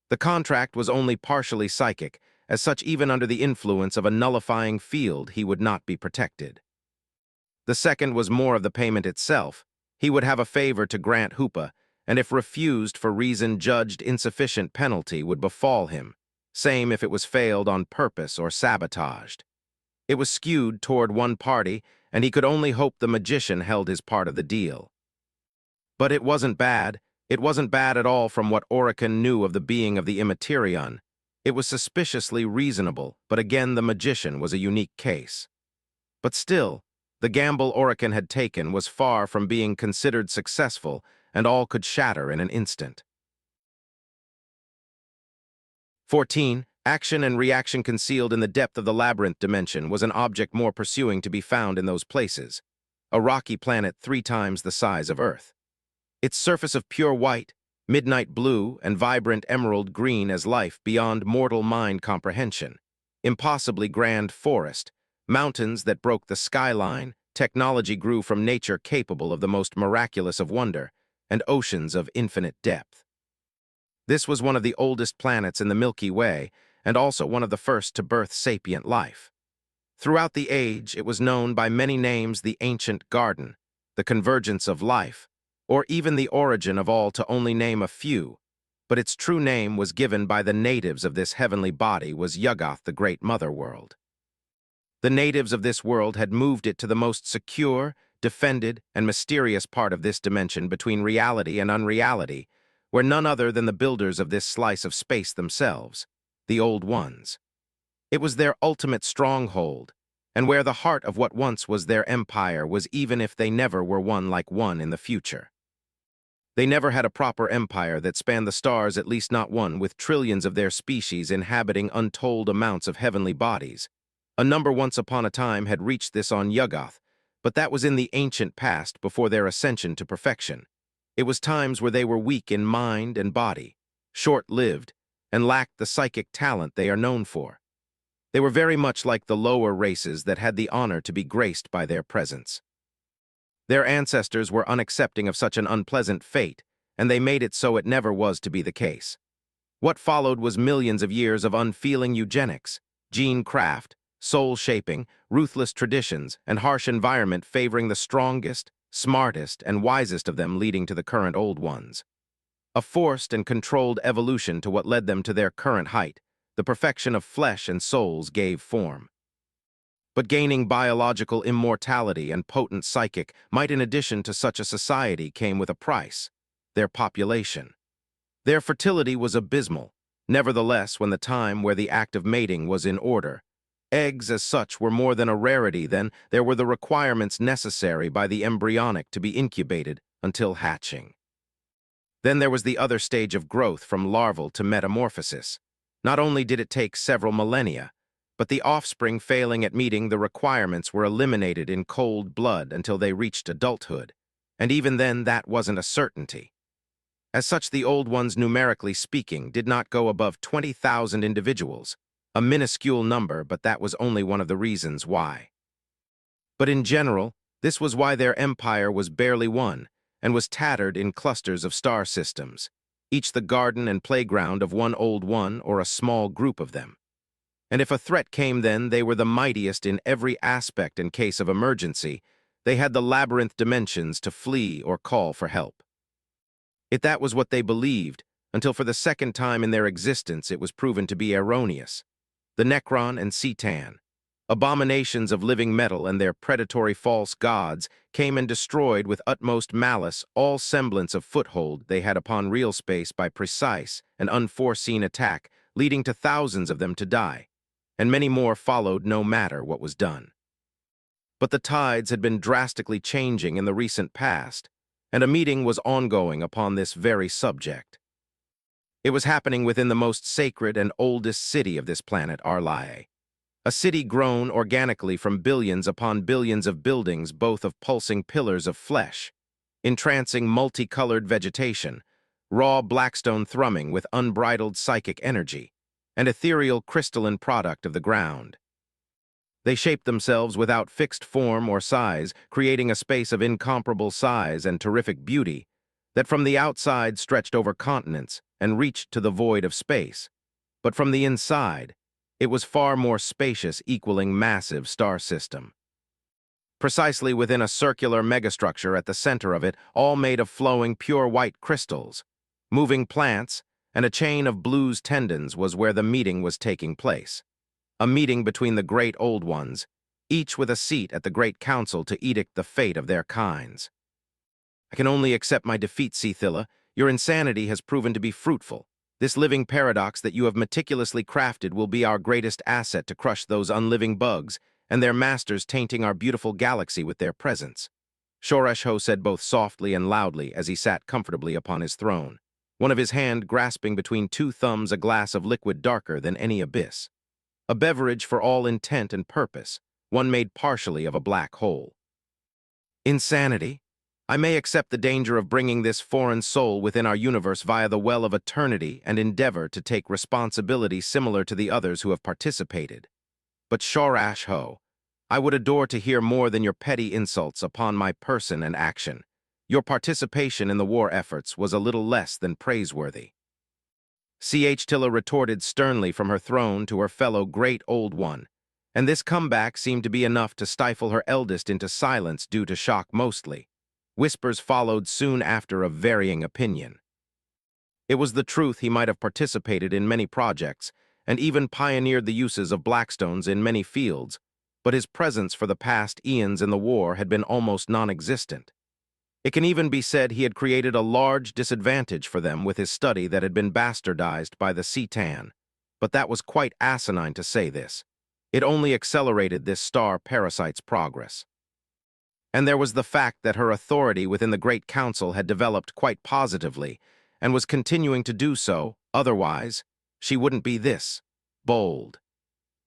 S1: The contract was only partially psychic, as such even under the influence of a nullifying field he would not be protected. The second was more of the payment itself. He would have a favor to grant Hoopa, and if refused for reason judged insufficient, penalty would befall him, same if it was failed on purpose or sabotaged. It was skewed toward one party, and he could only hope the magician held his part of the deal. But it wasn't bad. It wasn't bad at all from what Oricon knew of the being of the Immaterion. It was suspiciously reasonable, but again the magician was a unique case. But still, the gamble Oricon had taken was far from being considered successful, and all could shatter in an instant. 14. Action and reaction concealed in the depth of the labyrinth dimension was an object more pursuing to be found in those places. A rocky planet 3 times the size of Earth. Its surface of pure white, midnight blue, and vibrant emerald green as life beyond mortal mind comprehension. Impossibly grand forest, mountains that broke the skyline, technology grew from nature capable of the most miraculous of wonder, and oceans of infinite depth. This was one of the oldest planets in the Milky Way, and also one of the first to birth sapient life. Throughout the age, it was known by many names: the ancient garden, the convergence of life, or even the origin of all, to only name a few, but its true name was given by the natives of this heavenly body was Yuggoth, the great mother world. The natives of this world had moved it to the most secure, defended, and mysterious part of this dimension between reality and unreality, where none other than the builders of this slice of space themselves, the Old Ones. It was their ultimate stronghold, and where the heart of what once was their empire was, even if they never were one like one in the future. They never had a proper empire that spanned the stars, at least not one, with trillions of their species inhabiting untold amounts of heavenly bodies. A number once upon a time had reached this on Yuggoth, but that was in the ancient past before their ascension to perfection. It was times where they were weak in mind and body, short-lived, and lacked the psychic talent they are known for. They were very much like the lower races that had the honor to be graced by their presence. Their ancestors were unaccepting of such an unpleasant fate, and they made it so it never was to be the case. What followed was millions of years of unfeeling eugenics, gene craft, soul-shaping, ruthless traditions, and harsh environment favoring the strongest, smartest, and wisest of them, leading to the current old ones. A forced and controlled evolution to what led them to their current height. The perfection of flesh and souls gave form. But gaining biological immortality and potent psychic might, in addition to such a society, came with a price: their population. Their fertility was abysmal. Nevertheless, when the time where the act of mating was in order, eggs as such were more than a rarity. Then there were the requirements necessary by the embryonic to be incubated until hatching. Then there was the other stage of growth from larval to metamorphosis. Not only did it take several millennia, but the offspring failing at meeting the requirements were eliminated in cold blood until they reached adulthood, and even then that wasn't a certainty. As such, the old ones, numerically speaking, did not go above 20,000 individuals, a minuscule number, but that was only one of the reasons why. But in general, this was why their empire was barely won, and was tattered in clusters of star systems, each the garden and playground of one old one or a small group of them. And if a threat came, then they were the mightiest in every aspect. In case of emergency, they had the labyrinth dimensions to flee or call for help. That was what they believed, until for the second time in their existence it was proven to be erroneous. The Necron and Cetan, abominations of living metal and their predatory false gods, came and destroyed with utmost malice all semblance of foothold they had upon real space by precise and unforeseen attack, leading to thousands of them to die, and many more followed no matter what was done. But the tides had been drastically changing in the recent past, and a meeting was ongoing upon this very subject. It was happening within the most sacred and oldest city of this planet, Arlae. A city grown organically from billions upon billions of buildings, both of pulsing pillars of flesh, entrancing multicolored vegetation, raw blackstone thrumming with unbridled psychic energy, and ethereal crystalline product of the ground. They shaped themselves without fixed form or size, creating a space of incomparable size and terrific beauty that from the outside stretched over continents and reached to the void of space. But from the inside, it was far more spacious, equaling massive star system. Precisely within a circular megastructure at the center of it, all made of flowing pure white crystals, moving plants, and a chain of blues tendons, was where the meeting was taking place. A meeting between the great old ones, each with a seat at the great council to edict the fate of their kinds. I can only accept my defeat, Ceila. Your insanity has proven to be fruitful. This living paradox that you have meticulously crafted will be our greatest asset to crush those unliving bugs and their masters, tainting our beautiful galaxy with their presence. Shoresh said both softly and loudly as he sat comfortably upon his throne, one of his hand grasping between two thumbs a glass of liquid darker than any abyss. A beverage for all intent and purpose, one made partially of a black hole. Insanity? I may accept the danger of bringing this foreign soul within our universe via the well of eternity and endeavor to take responsibility similar to the others who have participated. But Shoresh, I would adore to hear more than your petty insults upon my person and action. Your participation in the war efforts was a little less than praiseworthy. Ceila retorted sternly from her throne to her fellow great old one, and this comeback seemed to be enough to stifle her eldest into silence due to shock mostly. Whispers followed soon after of varying opinion. It was the truth he might have participated in many projects, and even pioneered the uses of blackstones in many fields, but his presence for the past eons in the war had been almost non-existent. It can even be said he had created a large disadvantage for them with his study that had been bastardized by the Cetan, but that was quite asinine to say this. It only accelerated this star parasite's progress. And there was the fact that her authority within the Great Council had developed quite positively, and was continuing to do so, otherwise, she wouldn't be this bold.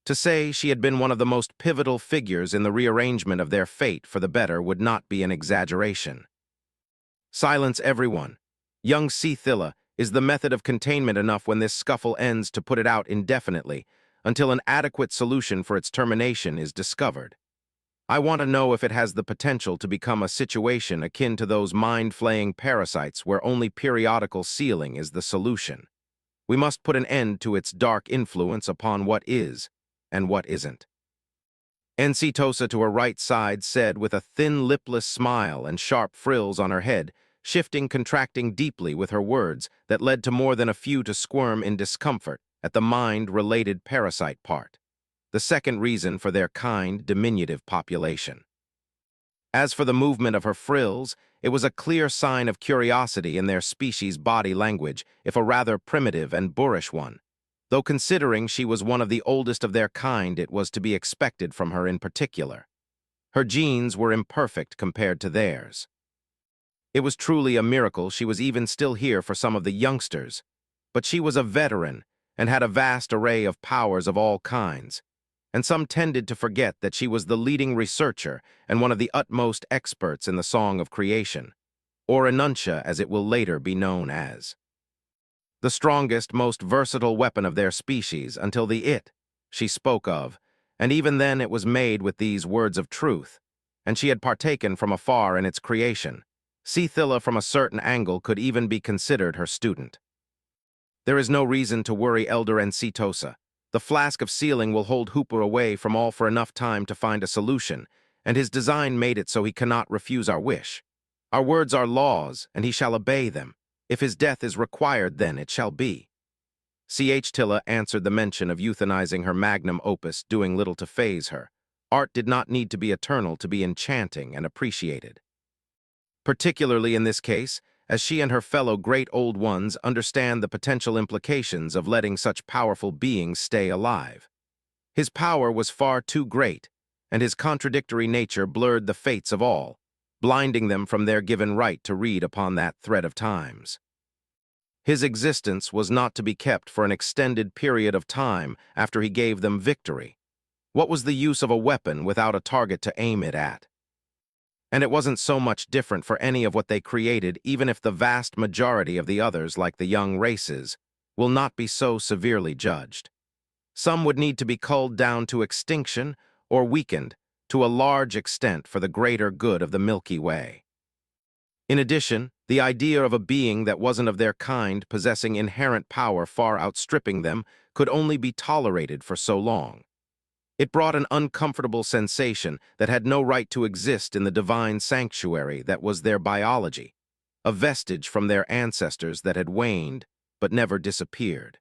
S1: To say she had been one of the most pivotal figures in the rearrangement of their fate for the better would not be an exaggeration. Silence everyone. Young Ceila is the method of containment enough when this scuffle ends to put it out indefinitely, until an adequate solution for its termination is discovered. I want to know if it has the potential to become a situation akin to those mind-flaying parasites where only periodical sealing is the solution. We must put an end to its dark influence upon what is and what isn't. Encetosa to her right side said with a thin lipless smile and sharp frills on her head, contracting deeply with her words that led to more than a few to squirm in discomfort at the mind-related parasite part, the second reason for their kind, diminutive population. As for the movement of her frills, it was a clear sign of curiosity in their species' body language, if a rather primitive and boorish one. Though considering she was one of the oldest of their kind, it was to be expected from her in particular. Her genes were imperfect compared to theirs. It was truly a miracle she was even still here for some of the youngsters, but she was a veteran and had a vast array of powers of all kinds, and some tended to forget that she was the leading researcher and one of the utmost experts in the Song of Creation, or Enuncia as it will later be known as. The strongest, most versatile weapon of their species until the it she spoke of, and even then it was made with these words of truth, and she had partaken from afar in its creation. Ceila from a certain angle could even be considered her student. There is no reason to worry, Elder Encetosa. The flask of sealing will hold Hoopa away from all for enough time to find a solution, and his design made it so he cannot refuse our wish. Our words are laws, and he shall obey them. If his death is required, then it shall be. Tilla answered the mention of euthanizing her magnum opus doing little to faze her. Art did not need to be eternal to be enchanting and appreciated. Particularly in this case, as she and her fellow great old ones understand the potential implications of letting such powerful beings stay alive. His power was far too great, and his contradictory nature blurred the fates of all, blinding them from their given right to read upon that thread of times. His existence was not to be kept for an extended period of time after he gave them victory. What was the use of a weapon without a target to aim it at? And it wasn't so much different for any of what they created, even if the vast majority of the others, like the young races, will not be so severely judged. Some would need to be culled down to extinction or weakened to a large extent for the greater good of the Milky Way. In addition, the idea of a being that wasn't of their kind possessing inherent power far outstripping them could only be tolerated for so long. It brought an uncomfortable sensation that had no right to exist in the divine sanctuary that was their biology, a vestige from their ancestors that had waned but never disappeared.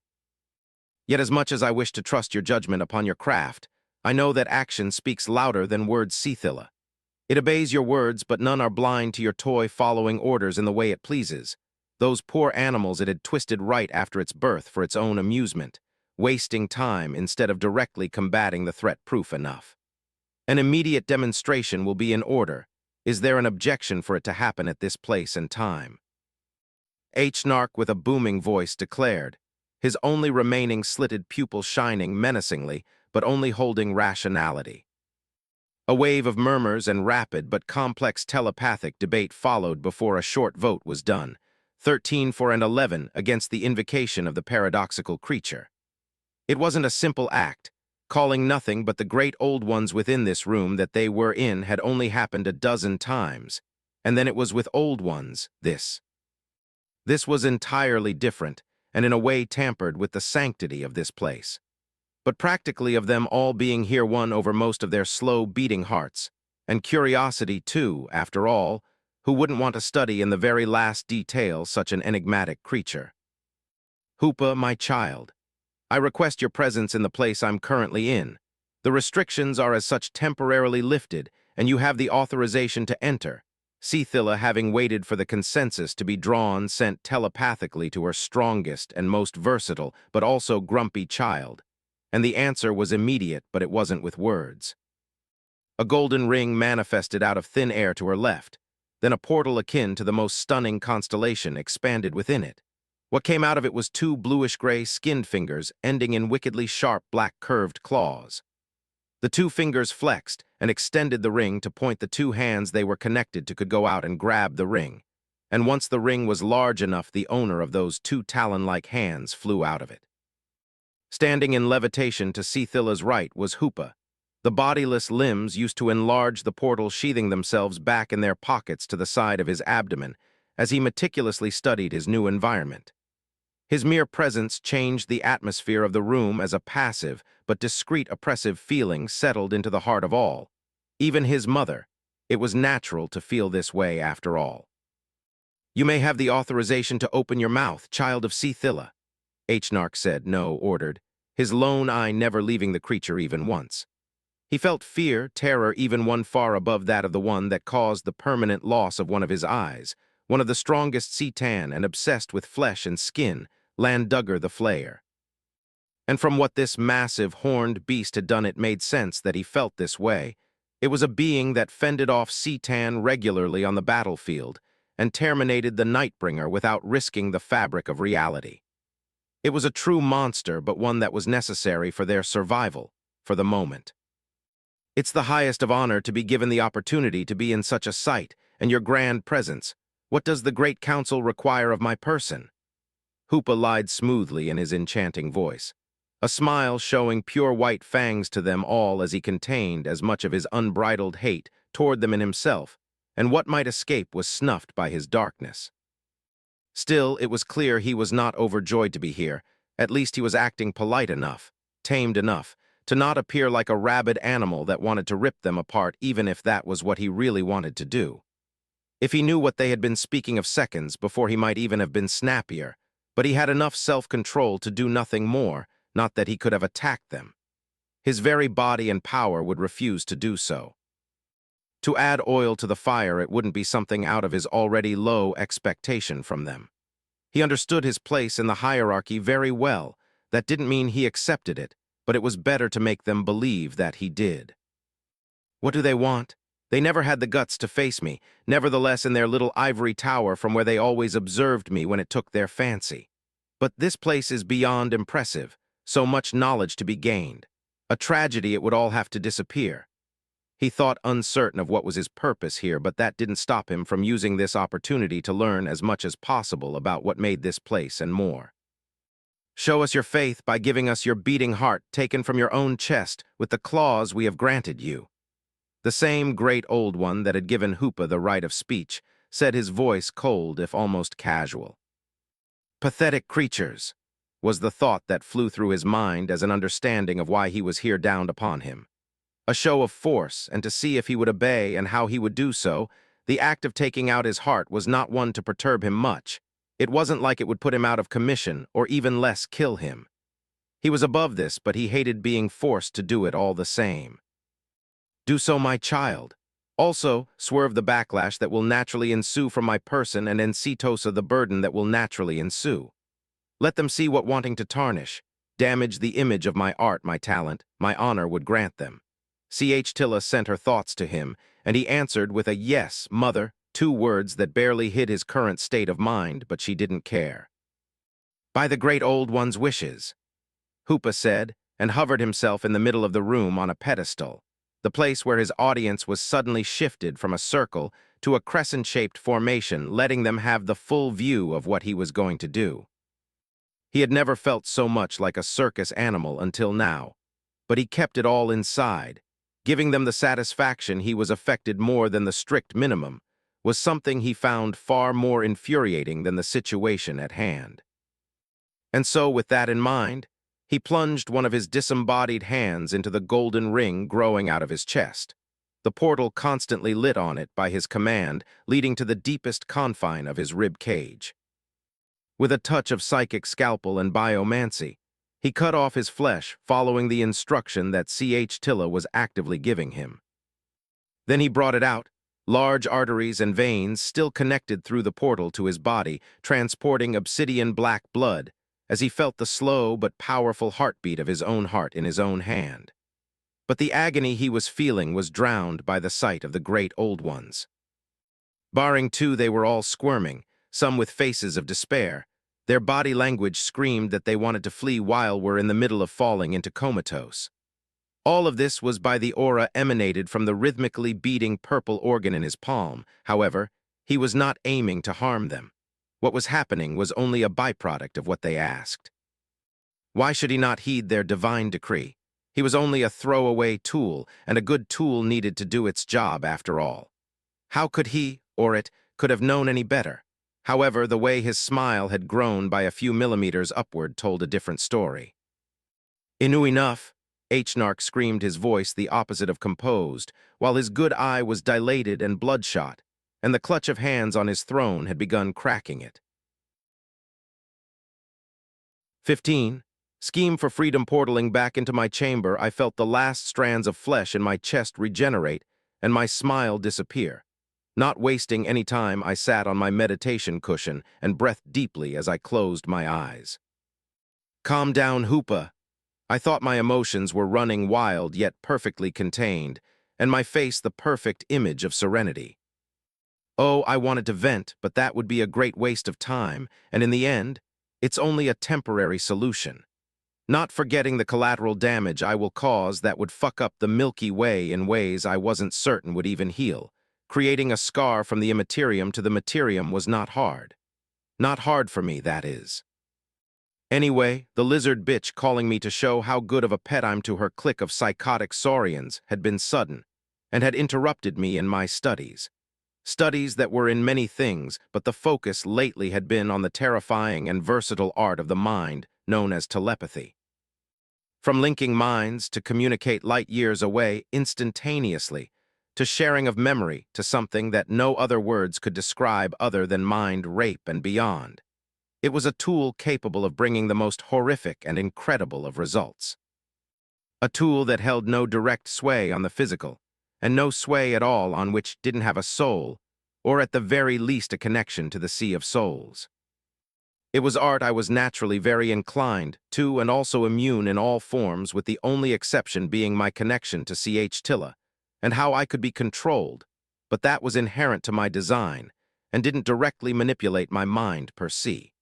S1: Yet as much as I wish to trust your judgment upon your craft, I know that action speaks louder than words, Ceila. It obeys your words, but none are blind to your toy following orders in the way it pleases. Those poor animals it had twisted right after its birth for its own amusement, wasting time instead of directly combating the threat proof enough. An immediate demonstration will be in order. Is there an objection for it to happen at this place and time? Narc with a booming voice declared, his only remaining slitted pupil shining menacingly, but only holding rationality. A wave of murmurs and rapid but complex telepathic debate followed before a short vote was done, 13 for and 11 against the invocation of the paradoxical creature. It wasn't a simple act. Calling nothing but the great old ones within this room that they were in had only happened a dozen times, and then it was with old ones, this. This was entirely different, and in a way tampered with the sanctity of this place. But practically of them all being here won over most of their slow-beating hearts, and curiosity too, after all, who wouldn't want to study in the very last detail such an enigmatic creature. Hoopa, my child, I request your presence in the place I'm currently in. The restrictions are as such temporarily lifted, and you have the authorization to enter. Ceila, having waited for the consensus to be drawn, sent telepathically to her strongest and most versatile, but also grumpy child. And the answer was immediate, but it wasn't with words. A golden ring manifested out of thin air to her left. Then a portal akin to the most stunning constellation expanded within it. What came out of it was two bluish-gray skinned fingers ending in wickedly sharp black curved claws. The two fingers flexed and extended the ring to point the two hands they were connected to could go out and grab the ring. And once the ring was large enough, the owner of those two talon-like hands flew out of it. Standing in levitation to Ceila's right was Hoopa. The bodiless limbs used to enlarge the portal, sheathing themselves back in their pockets to the side of his abdomen as he meticulously studied his new environment. His mere presence changed the atmosphere of the room as a passive but discreet oppressive feeling settled into the heart of all. Even his mother. It was natural to feel this way after all. "You may have the authorization to open your mouth, child of Ceila," Hnark said, no, ordered, his lone eye never leaving the creature even once. He felt fear, terror, even one far above that of the one that caused the permanent loss of one of his eyes, one of the strongest Cetan and obsessed with flesh and skin, Landugger the Flayer. And from what this massive, horned beast had done, it made sense that he felt this way. It was a being that fended off Cetan regularly on the battlefield and terminated the Nightbringer without risking the fabric of reality. It was a true monster, but one that was necessary for their survival, for the moment. "It's the highest of honor to be given the opportunity to be in such a sight, and your grand presence. What does the Great Council require of my person?" Hoopa lied smoothly in his enchanting voice, a smile showing pure white fangs to them all as he contained as much of his unbridled hate toward them in himself, and what might escape was snuffed by his darkness. Still, it was clear he was not overjoyed to be here. At least he was acting polite enough, tamed enough, to not appear like a rabid animal that wanted to rip them apart, even if that was what he really wanted to do. If he knew what they had been speaking of seconds before, he might even have been snappier, but he had enough self-control to do nothing more, not that he could have attacked them. His very body and power would refuse to do so. To add oil to the fire, it wouldn't be something out of his already low expectation from them. He understood his place in the hierarchy very well. That didn't mean he accepted it, but it was better to make them believe that he did. "What do they want? They never had the guts to face me, nevertheless in their little ivory tower from where they always observed me when it took their fancy. But this place is beyond impressive, so much knowledge to be gained. A tragedy it would all have to disappear." He thought, uncertain of what was his purpose here, but that didn't stop him from using this opportunity to learn as much as possible about what made this place and more. "Show us your faith by giving us your beating heart taken from your own chest with the claws we have granted you." The same great old one that had given Hoopa the right of speech said, his voice cold if almost casual. "Pathetic creatures," was the thought that flew through his mind as an understanding of why he was here downed upon him. A show of force, and to see if he would obey and how he would do so. The act of taking out his heart was not one to perturb him much. It wasn't like it would put him out of commission or even less kill him. He was above this, but he hated being forced to do it all the same. "Do so, my child. Also, swerve the backlash that will naturally ensue from my person and Encetosa the burden that will naturally ensue. Let them see what wanting to tarnish, damage the image of my art, my talent, my honor would grant them." Ceila sent her thoughts to him, and he answered with a "Yes, mother," 2 words that barely hid his current state of mind, but she didn't care. "By the great old one's wishes," Hoopa said, and hovered himself in the middle of the room on a pedestal, the place where his audience was suddenly shifted from a circle to a crescent-shaped formation, letting them have the full view of what he was going to do. He had never felt so much like a circus animal until now, but he kept it all inside. Giving them the satisfaction he was affected more than the strict minimum was something he found far more infuriating than the situation at hand. And so, with that in mind, he plunged one of his disembodied hands into the golden ring growing out of his chest. The portal constantly lit on it by his command, leading to the deepest confine of his rib cage. With a touch of psychic scalpel and biomancy, he cut off his flesh, following the instruction that Ceila was actively giving him. Then he brought it out, large arteries and veins still connected through the portal to his body, transporting obsidian black blood, as he felt the slow but powerful heartbeat of his own heart in his own hand. but the agony he was feeling was drowned by the sight of the great old ones. Barring two, they were all squirming, some with faces of despair. Their body language screamed that they wanted to flee while we're in the middle of falling into comatose. All of this was by the aura emanated from the rhythmically beating purple organ in his palm. However, he was not aiming to harm them. What was happening was only a byproduct of what they asked. Why should he not heed their divine decree? He was only a throwaway tool, and a good tool needed to do its job after all. How could he, or it, could have known any better? However, the way his smile had grown by a few millimeters upward told a different story. Inu enough, H-Nark screamed, his voice the opposite of composed, while his good eye was dilated and bloodshot, and the clutch of hands on his throne had begun cracking it. 15. Scheme for freedom. Portaling back into my chamber, I felt the last strands of flesh in my chest regenerate and my smile disappear. Not wasting any time, I sat on my meditation cushion and breathed deeply as I closed my eyes. Calm down, Hoopa. I thought my emotions were running wild yet perfectly contained, and my face the perfect image of serenity. Oh, I wanted to vent, but that would be a great waste of time, and in the end, it's only a temporary solution. Not forgetting the collateral damage I will cause that would fuck up the Milky Way in ways I wasn't certain would even heal. Creating a scar from the immaterium to the materium was not hard. Not hard for me, that is. Anyway, the lizard bitch calling me to show how good of a pet I'm to her clique of psychotic saurians had been sudden, and had interrupted me in my studies. Studies that were in many things, but the focus lately had been on the terrifying and versatile art of the mind known as telepathy. From linking minds to communicate light years away instantaneously, to sharing of memory to something that no other words could describe other than mind rape and beyond. It was a tool capable of bringing the most horrific and incredible of results. A tool that held no direct sway on the physical, and no sway at all on which didn't have a soul, or at the very least a connection to the sea of souls. It was art I was naturally very inclined to and also immune in all forms, with the only exception being my connection to Ch-Tilla, and how I could be controlled, but that was inherent to my design, and didn't directly manipulate my mind per se.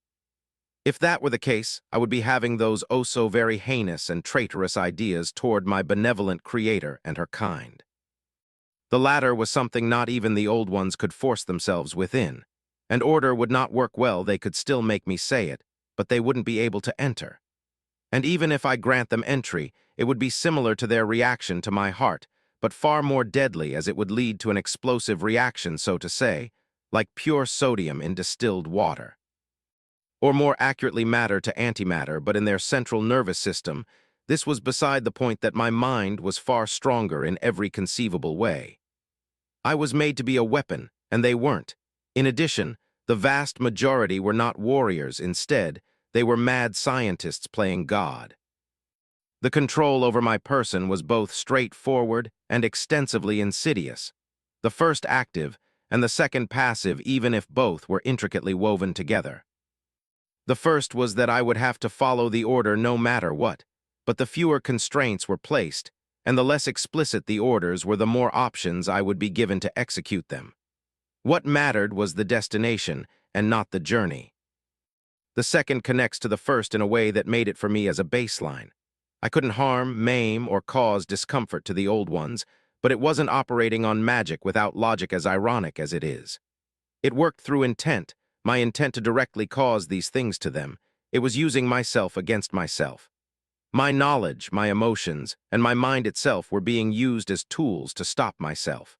S1: If that were the case, I would be having those oh-so very heinous and traitorous ideas toward my benevolent creator and her kind. The latter was something not even the old ones could force themselves within, and order would not work well. They could still make me say it, but they wouldn't be able to enter. And even if I grant them entry, it would be similar to their reaction to my heart, but far more deadly, as it would lead to an explosive reaction, so to say, like pure sodium in distilled water. Or more accurately, matter to antimatter, but in their central nervous system. This was beside the point. That my mind was far stronger in every conceivable way. I was made to be a weapon, and they weren't. In addition, the vast majority were not warriors. Instead, they were mad scientists playing God. The control over my person was both straightforward and extensively insidious, the first active and the second passive, even if both were intricately woven together. The first was that I would have to follow the order no matter what, but the fewer constraints were placed, and the less explicit the orders were, the more options I would be given to execute them. What mattered was the destination and not the journey. The second connects to the first in a way that made it for me as a baseline. I couldn't harm, maim, or cause discomfort to the old ones, but it wasn't operating on magic without logic, as ironic as it is. It worked through intent, my intent to directly cause these things to them. It was using myself against myself. My knowledge, my emotions, and my mind itself were being used as tools to stop myself.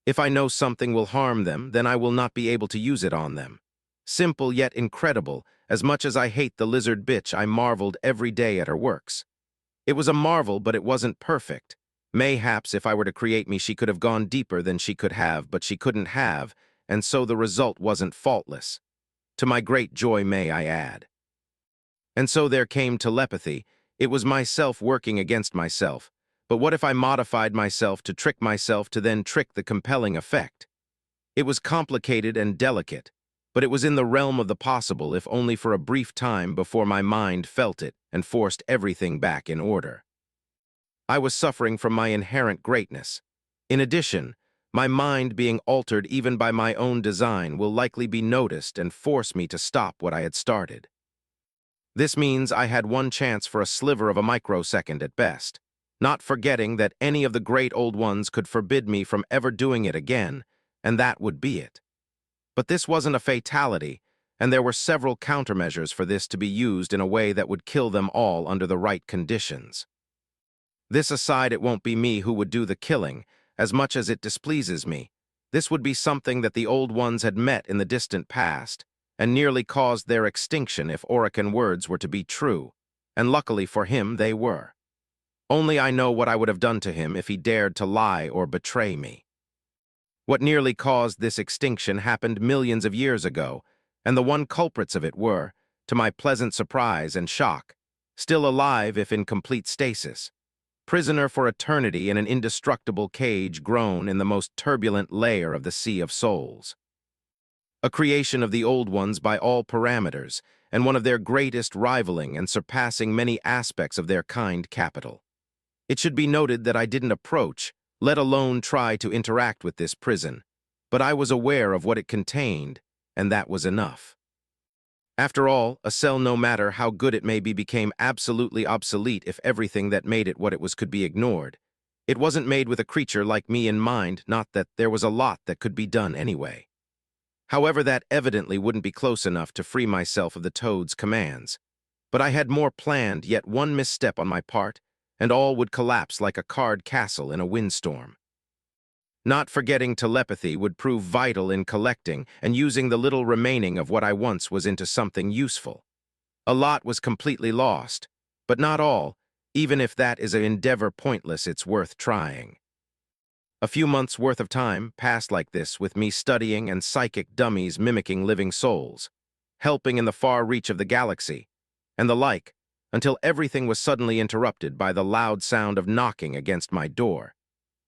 S1: If I know something will harm them, then I will not be able to use it on them. Simple yet incredible. As much as I hate the lizard bitch, I marveled every day at her works. It was a marvel, but it wasn't perfect. Mayhaps if I were to create me, she could have gone deeper than she could have, but she couldn't have, and so the result wasn't faultless. To my great joy, may I add. And so there came telepathy. It was myself working against myself. But what if I modified myself to trick myself to then trick the compelling effect? It was complicated and delicate, but it was in the realm of the possible, if only for a brief time, before my mind felt it and forced everything back in order. I was suffering from my inherent greatness. In addition, my mind being altered even by my own design will likely be noticed and force me to stop what I had started. This means I had one chance for a sliver of a microsecond at best, not forgetting that any of the great old ones could forbid me from ever doing it again, and that would be it. But this wasn't a fatality, and there were several countermeasures for this to be used in a way that would kill them all under the right conditions. This aside, it won't be me who would do the killing, as much as it displeases me. This would be something that the old ones had met in the distant past, and nearly caused their extinction if Aurican words were to be true, and luckily for him they were. Only I know what I would have done to him if he dared to lie or betray me. What nearly caused this extinction happened millions of years ago, and the one culprits of it were, to my pleasant surprise and shock, still alive if in complete stasis, prisoner for eternity in an indestructible cage grown in the most turbulent layer of the Sea of Souls. A creation of the old ones by all parameters, and one of their greatest, rivaling and surpassing many aspects of their kind capital. It should be noted that I didn't approach, let alone try to interact with this prison, but I was aware of what it contained, and that was enough. After all, a cell, no matter how good it may be, became absolutely obsolete if everything that made it what it was could be ignored. It wasn't made with a creature like me in mind, not that there was a lot that could be done anyway. However, that evidently wouldn't be close enough to free myself of the Toad's commands. But I had more planned, yet one misstep on my part, and all would collapse like a card castle in a windstorm. Not forgetting telepathy would prove vital in collecting and using the little remaining of what I once was into something useful. A lot was completely lost, but not all. Even if that is an endeavor pointless, it's worth trying. A few months' worth of time passed like this, with me studying and psychic dummies mimicking living souls, helping in the far reach of the galaxy, and the like, until everything was suddenly interrupted by the loud sound of knocking against my door.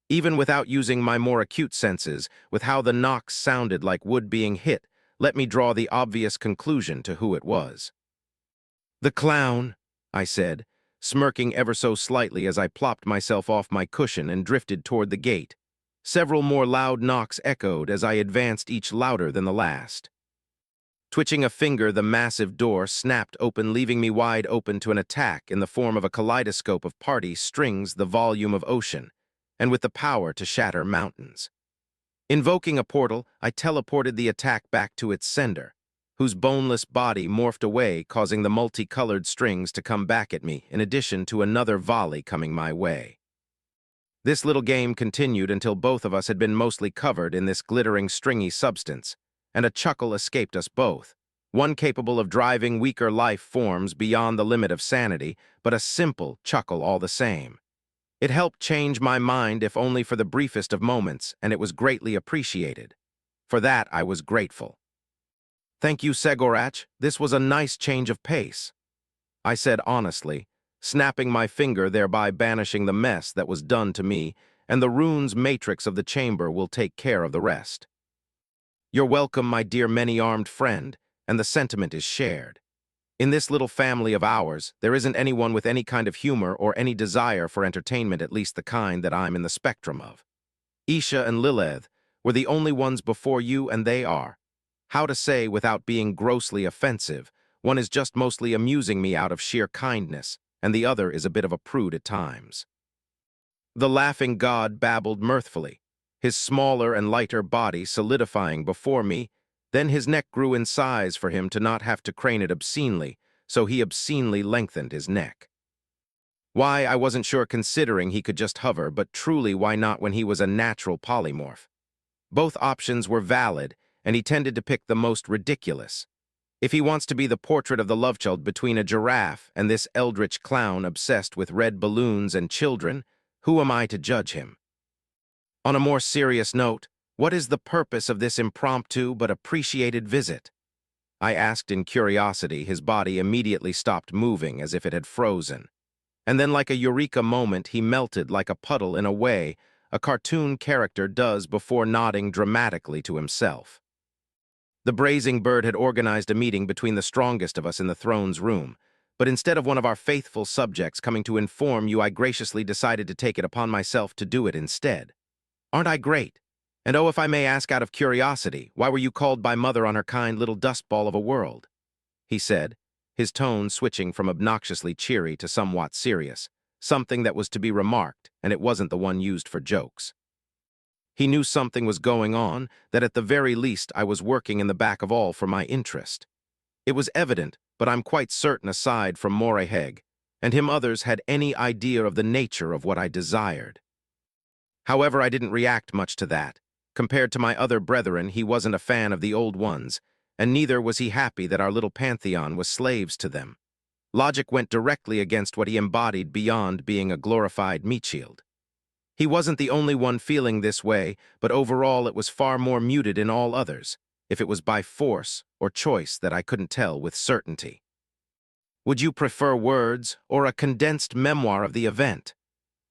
S1: Even without using my more acute senses, with how the knocks sounded like wood being hit, let me draw the obvious conclusion to who it was. "The clown," I said, smirking ever so slightly as I plopped myself off my cushion and drifted toward the gate. Several more loud knocks echoed as I advanced, each louder than the last. Twitching a finger, the massive door snapped open, leaving me wide open to an attack in the form of a kaleidoscope of party strings the volume of ocean, and with the power to shatter mountains. Invoking a portal, I teleported the attack back to its sender, whose boneless body morphed away, causing the multicolored strings to come back at me, in addition to another volley coming my way. This little game continued until both of us had been mostly covered in this glittering, stringy substance, and a chuckle escaped us both, one capable of driving weaker life forms beyond the limit of sanity, but a simple chuckle all the same. It helped change my mind, if only for the briefest of moments, and it was greatly appreciated. For that I was grateful. "Thank you, Segorach. This was a nice change of pace," I said honestly, snapping my finger, thereby banishing the mess that was done to me, and the runes matrix of the chamber will take care of the rest. "You're welcome, my dear many-armed friend, and the sentiment is shared. In this little family of ours, there isn't anyone with any kind of humor or any desire for entertainment, at least the kind that I'm in the spectrum of. Isha and Lilith were the only ones before you, and they are, how to say without being grossly offensive, one is just mostly amusing me out of sheer kindness, and the other is a bit of a prude at times." The laughing god babbled mirthfully, his smaller and lighter body solidifying before me. Then his neck grew in size for him to not have to crane it obscenely, so he obscenely lengthened his neck. Why, I wasn't sure, considering he could just hover, but truly why not when he was a natural polymorph? Both options were valid, and he tended to pick the most ridiculous. If he wants to be the portrait of the love child between a giraffe and this eldritch clown obsessed with red balloons and children, who am I to judge him? On a more serious note, what is the purpose of this impromptu but appreciated visit? I asked in curiosity. His body immediately stopped moving as if it had frozen. And then, like a eureka moment, he melted like a puddle in a way a cartoon character does before nodding dramatically to himself. The brazen bird had organized a meeting between the strongest of us in the throne's room, but instead of one of our faithful subjects coming to inform you, I graciously decided to take it upon myself to do it instead. Aren't I great? And oh, if I may ask out of curiosity, why were you called by Mother on her kind little dustball of a world? He said, his tone switching from obnoxiously cheery to somewhat serious, something that was to be remarked, and it wasn't the one used for jokes. He knew something was going on, that at the very least I was working in the back of all for my interest. It was evident, but I'm quite certain aside from Moreheg, and him others had any idea of the nature of what I desired. However, I didn't react much to that. Compared to my other brethren, he wasn't a fan of the old ones, and neither was he happy that our little pantheon was slaves to them. Logic went directly against what he embodied beyond being a glorified meat shield. He wasn't the only one feeling this way, but overall it was far more muted in all others, if it was by force or choice that I couldn't tell with certainty. Would you prefer words or a condensed memoir of the event?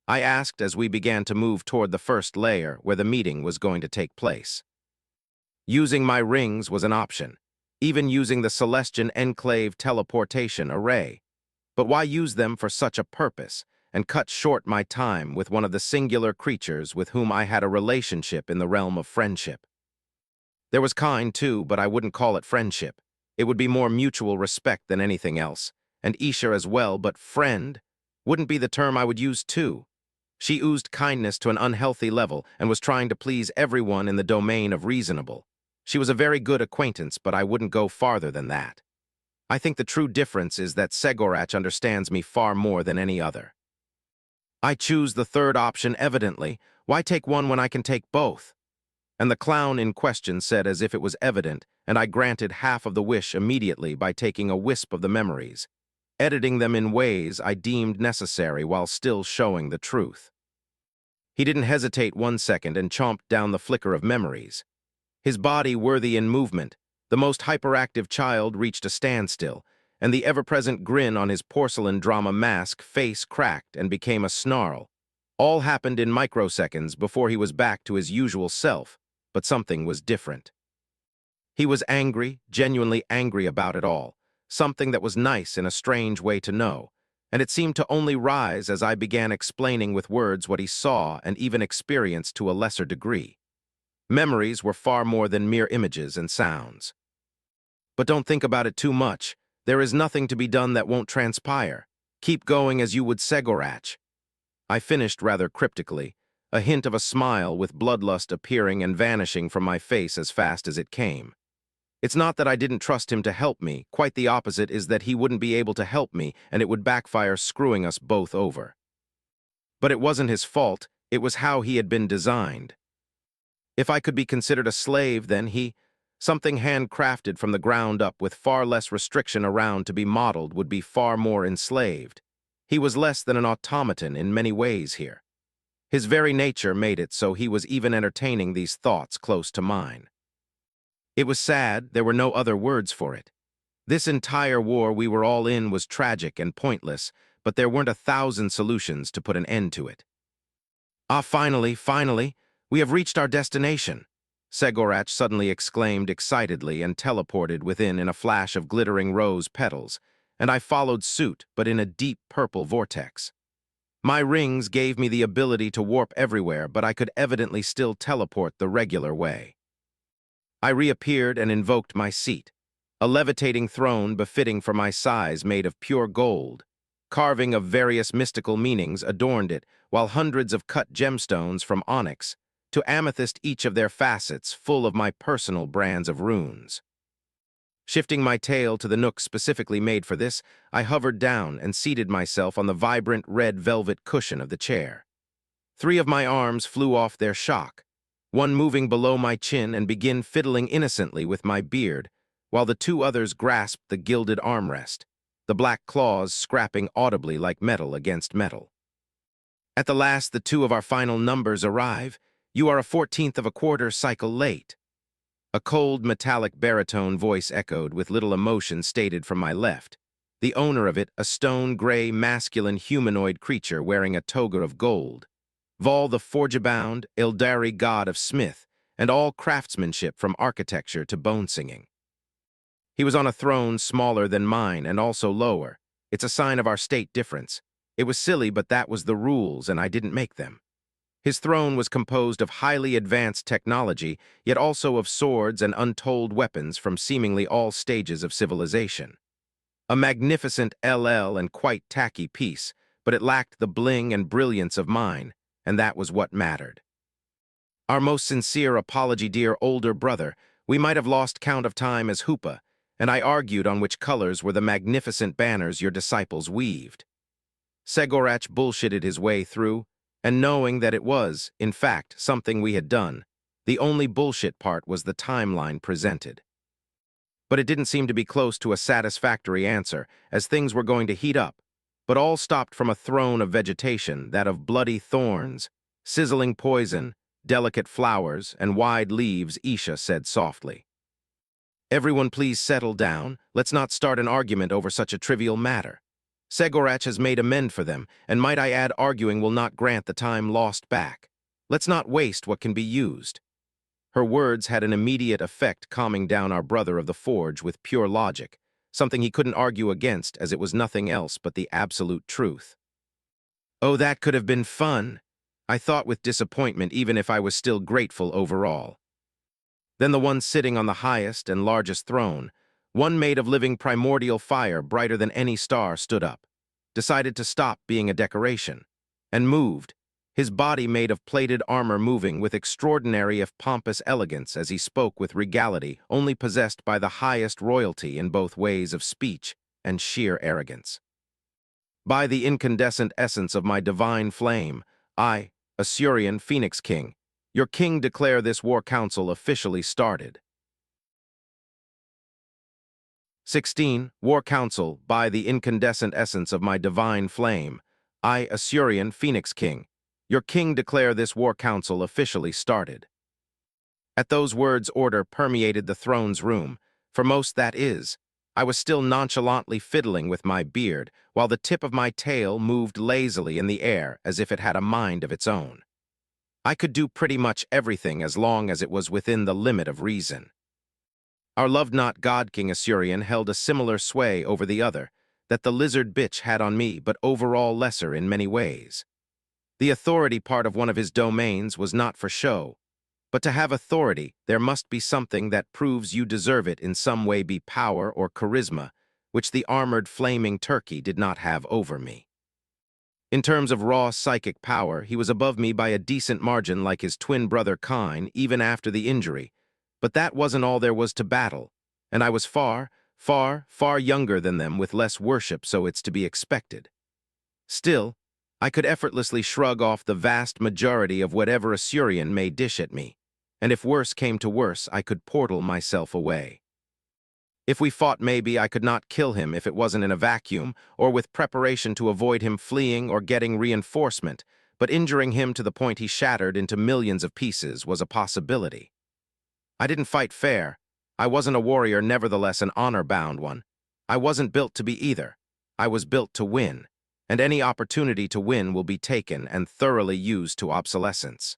S1: I asked as we began to move toward the first layer where the meeting was going to take place. Using my rings was an option, even using the Celestian Enclave teleportation array. But why use them for such a purpose, and cut short my time with one of the singular creatures with whom I had a relationship in the realm of friendship? There was kind, too, but I wouldn't call it friendship. It would be more mutual respect than anything else, and Isha as well, but friend wouldn't be the term I would use, too. She oozed kindness to an unhealthy level and was trying to please everyone in the domain of reasonable. She was a very good acquaintance, but I wouldn't go farther than that. I think the true difference is that Segorach understands me far more than any other. I choose the third option evidently. Why take one when I can take both? And the clown in question said as if it was evident, and I granted half of the wish immediately by taking a wisp of the memories, editing them in ways I deemed necessary while still showing the truth. He didn't hesitate 1 second and chomped down the flicker of memories. His body worthy in movement, the most hyperactive child reached a standstill, and the ever-present grin on his porcelain drama mask face cracked and became a snarl. All happened in microseconds before he was back to his usual self, but something was different. He was angry, genuinely angry about it all, something that was nice in a strange way to know, and it seemed to only rise as I began explaining with words what he saw and even experienced to a lesser degree. Memories were far more than mere images and sounds. But don't think about it too much. There is nothing to be done that won't transpire. Keep going as you would Segorach. I finished rather cryptically, a hint of a smile with bloodlust appearing and vanishing from my face as fast as it came. It's not that I didn't trust him to help me, quite the opposite is that he wouldn't be able to help me and it would backfire screwing us both over. But it wasn't his fault, it was how he had been designed. If I could be considered a slave, then something handcrafted from the ground up with far less restriction around to be modeled would be far more enslaved. He was less than an automaton in many ways here. His very nature made it so he was even entertaining these thoughts close to mine. It was sad, there were no other words for it. This entire war we were all in was tragic and pointless, but there weren't 1,000 solutions to put an end to it. Ah, finally, we have reached our destination, Segorach suddenly exclaimed excitedly and teleported within in a flash of glittering rose petals, and I followed suit, but in a deep purple vortex. My rings gave me the ability to warp everywhere, but I could evidently still teleport the regular way. I reappeared and invoked my seat, a levitating throne befitting for my size made of pure gold. Carving of various mystical meanings adorned it, while hundreds of cut gemstones from onyx to amethyst, each of their facets full of my personal brands of runes. Shifting my tail to the nook specifically made for this, I hovered down and seated myself on the vibrant red velvet cushion of the chair. 3 of my arms flew off their shock, one moving below my chin and began fiddling innocently with my beard, while the 2 others grasped the gilded armrest, the black claws scrapping audibly like metal against metal. At the last, the 2 of our final numbers arrive. You are a 14th of a quarter cycle late. A cold, metallic baritone voice echoed with little emotion stated from my left. The owner of it, a stone-gray, masculine humanoid creature wearing a toga of gold. Vol the forge-bound, Ildari god of smith, and all craftsmanship from architecture to bone-singing. He was on a throne smaller than mine and also lower, It's a sign of our state difference. It was silly, but that was the rules, and I didn't make them. His throne was composed of highly advanced technology, yet also of swords and untold weapons from seemingly all stages of civilization. A magnificent LL and quite tacky piece, but it lacked the bling and brilliance of mine, and that was what mattered. Our most sincere apology, dear older brother. We might have lost count of time as Hoopa, and I argued on which colors were the magnificent banners your disciples weaved. Segorach bullshitted his way through, and knowing that it was, in fact, something we had done, the only bullshit part was the timeline presented. But it didn't seem to be close to a satisfactory answer, as things were going to heat up, but all stopped from a throne of vegetation, that of bloody thorns, sizzling poison, delicate flowers, and wide leaves. Isha said softly. Everyone please settle down. Let's not start an argument over such a trivial matter. Segorach has made amend for them, and might I add, arguing will not grant the time lost back. Let's not waste what can be used. Her words had an immediate effect, calming down our brother of the forge with pure logic, something he couldn't argue against, as it was nothing else but the absolute truth. Oh, that could have been fun, I thought with disappointment, even if I was still grateful overall. Then the one sitting on the highest and largest throne, one made of living primordial fire brighter than any star, stood up, decided to stop being a decoration, and moved, his body made of plated armor moving with extraordinary if pompous elegance as he spoke with regality only possessed by the highest royalty in both ways of speech and sheer arrogance. By the incandescent essence of my divine flame, I, Asuryan Phoenix King, your king, declare this war council officially started. 16. War Council. By the incandescent essence of my divine flame, I, Asuryan Phoenix King, your king, declare this war council officially started. At those words, order permeated the throne's room. For most, that is, I was still nonchalantly fiddling with my beard, while the tip of my tail moved lazily in the air as if it had a mind of its own. I could do pretty much everything as long as it was within the limit of reason. Our loved-not God King Asuryan held a similar sway over the other, that the lizard bitch had on me, but overall lesser in many ways. The authority part of one of his domains was not for show, but to have authority, there must be something that proves you deserve it in some way, be power or charisma, which the armored flaming turkey did not have over me. In terms of raw psychic power, he was above me by a decent margin, like his twin brother Kine, even after the injury, but that wasn't all there was to battle, and I was far, far, far younger than them, with less worship, so it's to be expected. Still, I could effortlessly shrug off the vast majority of whatever Asuryan may dish at me, and if worse came to worse, I could portal myself away. If we fought, maybe I could not kill him if it wasn't in a vacuum, or with preparation to avoid him fleeing or getting reinforcement, but injuring him to the point he shattered into millions of pieces was a possibility. I didn't fight fair. I wasn't a warrior, nevertheless an honor-bound one. I wasn't built to be either. I was built to win, and any opportunity to win will be taken and thoroughly used to obsolescence.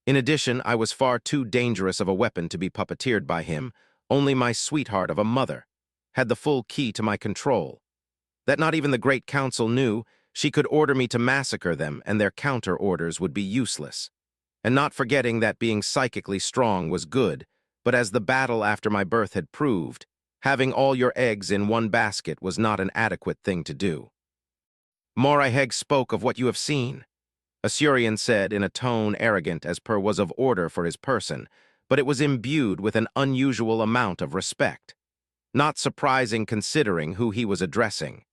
S1: In addition, I was far too dangerous of a weapon to be puppeteered by him. Only my sweetheart of a mother had the full key to my control. That not even the Great Council knew. She could order me to massacre them, and their counter-orders would be useless. And not forgetting that being psychically strong was good, but as the battle after my birth had proved, having all your eggs in one basket was not an adequate thing to do. Moriheg spoke of what you have seen, Asuryan said in a tone arrogant as per was of order for his person, but it was imbued with an unusual amount of respect. Not surprising considering who he was addressing.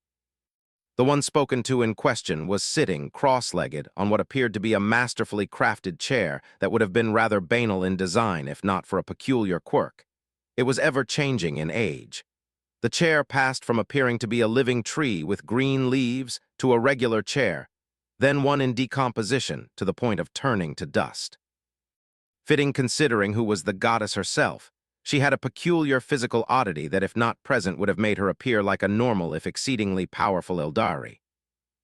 S1: The one spoken to in question was sitting cross-legged on what appeared to be a masterfully crafted chair that would have been rather banal in design if not for a peculiar quirk. It was ever-changing in age. The chair passed from appearing to be a living tree with green leaves to a regular chair, then one in decomposition to the point of turning to dust. Fitting considering who was the goddess herself, she had a peculiar physical oddity that if not present would have made her appear like a normal if exceedingly powerful Eldari.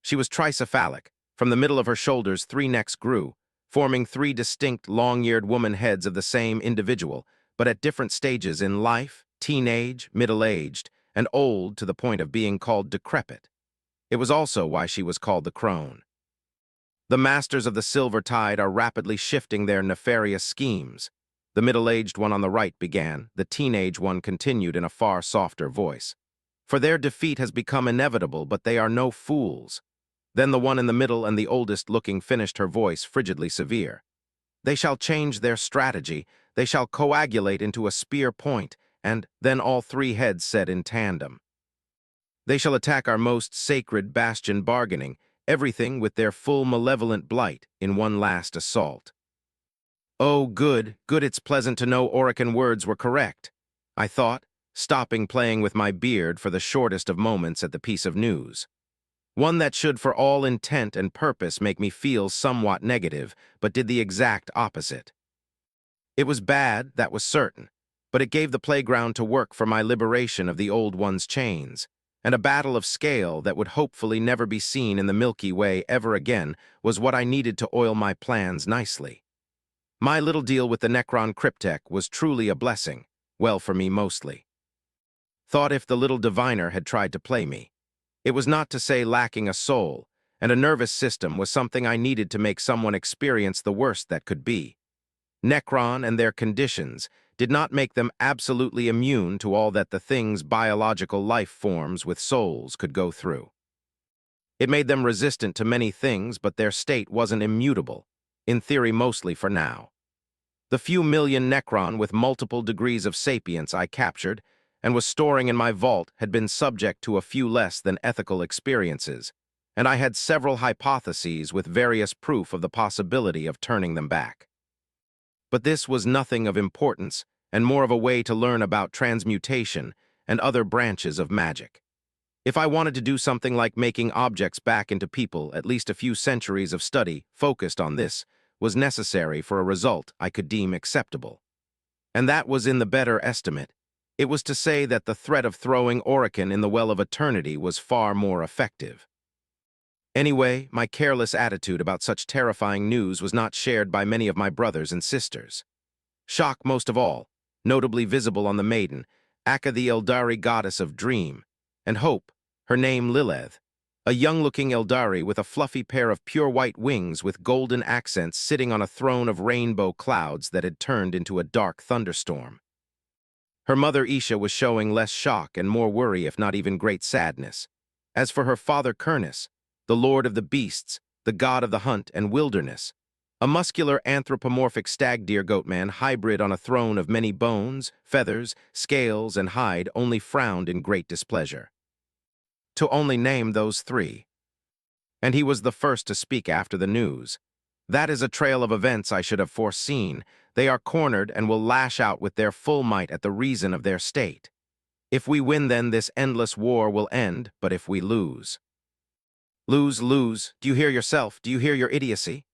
S1: She was tricephalic. From the middle of her shoulders 3 necks grew, forming 3 distinct long-eared woman heads of the same individual, but at different stages in life, teenage, middle-aged, and old to the point of being called decrepit. It was also why she was called the crone. The masters of the Silver Tide are rapidly shifting their nefarious schemes. The middle-aged one on the right began, the teenage one continued in a far softer voice. For their defeat has become inevitable, but they are no fools. Then the one in the middle and the oldest-looking finished, her voice frigidly severe. They shall change their strategy, they shall coagulate into a spear point, and then all three heads said in tandem. They shall attack our most sacred bastion, bargaining, everything with their full malevolent blight in one last assault. Oh, good, it's pleasant to know Orican words were correct, I thought, stopping playing with my beard for the shortest of moments at the piece of news. One that should for all intent and purpose make me feel somewhat negative, but did the exact opposite. It was bad, that was certain, but it gave the playground to work for my liberation of the Old One's chains, and a battle of scale that would hopefully never be seen in the Milky Way ever again was what I needed to oil my plans nicely. My little deal with the Necron Cryptek was truly a blessing, well for me mostly. Thought if the little diviner had tried to play me. It was not to say lacking a soul, and a nervous system was something I needed to make someone experience the worst that could be. Necron and their conditions did not make them absolutely immune to all that the thing's biological life forms with souls could go through. It made them resistant to many things, but their state wasn't immutable, in theory mostly for now. The few million Necron with multiple degrees of sapience I captured and was storing in my vault had been subject to a few less than ethical experiences, and I had several hypotheses with various proof of the possibility of turning them back. But this was nothing of importance, and more of a way to learn about transmutation and other branches of magic. If I wanted to do something like making objects back into people, at least a few centuries of study focused on this was necessary for a result I could deem acceptable. And that was in the better estimate. It was to say that the threat of throwing Orican in the well of eternity was far more effective. Anyway, my careless attitude about such terrifying news was not shared by many of my brothers and sisters. Shock most of all, notably visible on the maiden, Akka the Eldari goddess of dream, and hope, her name Lilith, a young-looking Eldari with a fluffy pair of pure white wings with golden accents sitting on a throne of rainbow clouds that had turned into a dark thunderstorm. Her mother Isha was showing less shock and more worry, if not even great sadness. As for her father Kurnus, the lord of the beasts, the god of the hunt and wilderness, a muscular anthropomorphic stag-deer-goat-man hybrid on a throne of many bones, feathers, scales, and hide, only frowned in great displeasure. To only name those three. And he was the first to speak after the news. That is a trail of events I should have foreseen. They are cornered and will lash out with their full might at the reason of their state. If we win, then this endless war will end, but if we lose. Lose. Do you hear yourself? Do you hear your idiocy?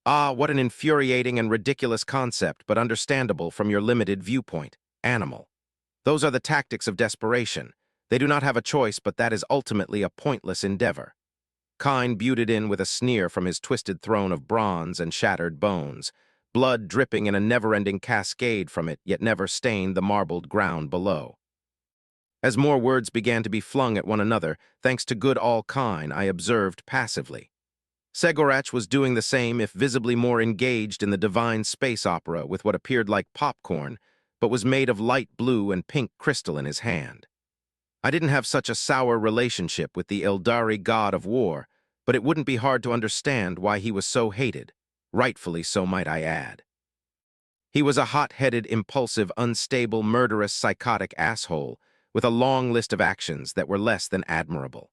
S1: Ah, what an infuriating and ridiculous concept, but understandable from your limited viewpoint. Animal. Those are the tactics of desperation. They do not have a choice, but that is ultimately a pointless endeavor. Kine buted in with a sneer from his twisted throne of bronze and shattered bones, blood dripping in a never-ending cascade from it, yet never stained the marbled ground below. As more words began to be flung at one another, thanks to good Kine, I observed passively. Segorach was doing the same, if visibly more engaged in the divine space opera with what appeared like popcorn, but was made of light blue and pink crystal in his hand. I didn't have such a sour relationship with the Eldari god of war, but it wouldn't be hard to understand why he was so hated, rightfully so might I add. He was a hot-headed, impulsive, unstable, murderous, psychotic asshole with a long list of actions that were less than admirable.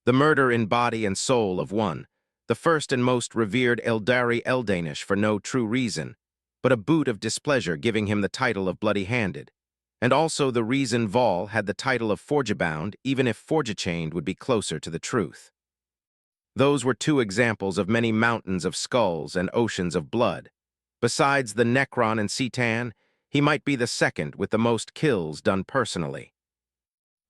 S1: The murder in body and soul of one, the first and most revered Eldari Eldanish for no true reason, but a boot of displeasure giving him the title of bloody-handed, and also the reason Vol had the title of Forgebound, even if Forgechained would be closer to the truth. Those were two examples of many mountains of skulls and oceans of blood. Besides the Necron and Citan, he might be the second with the most kills done personally.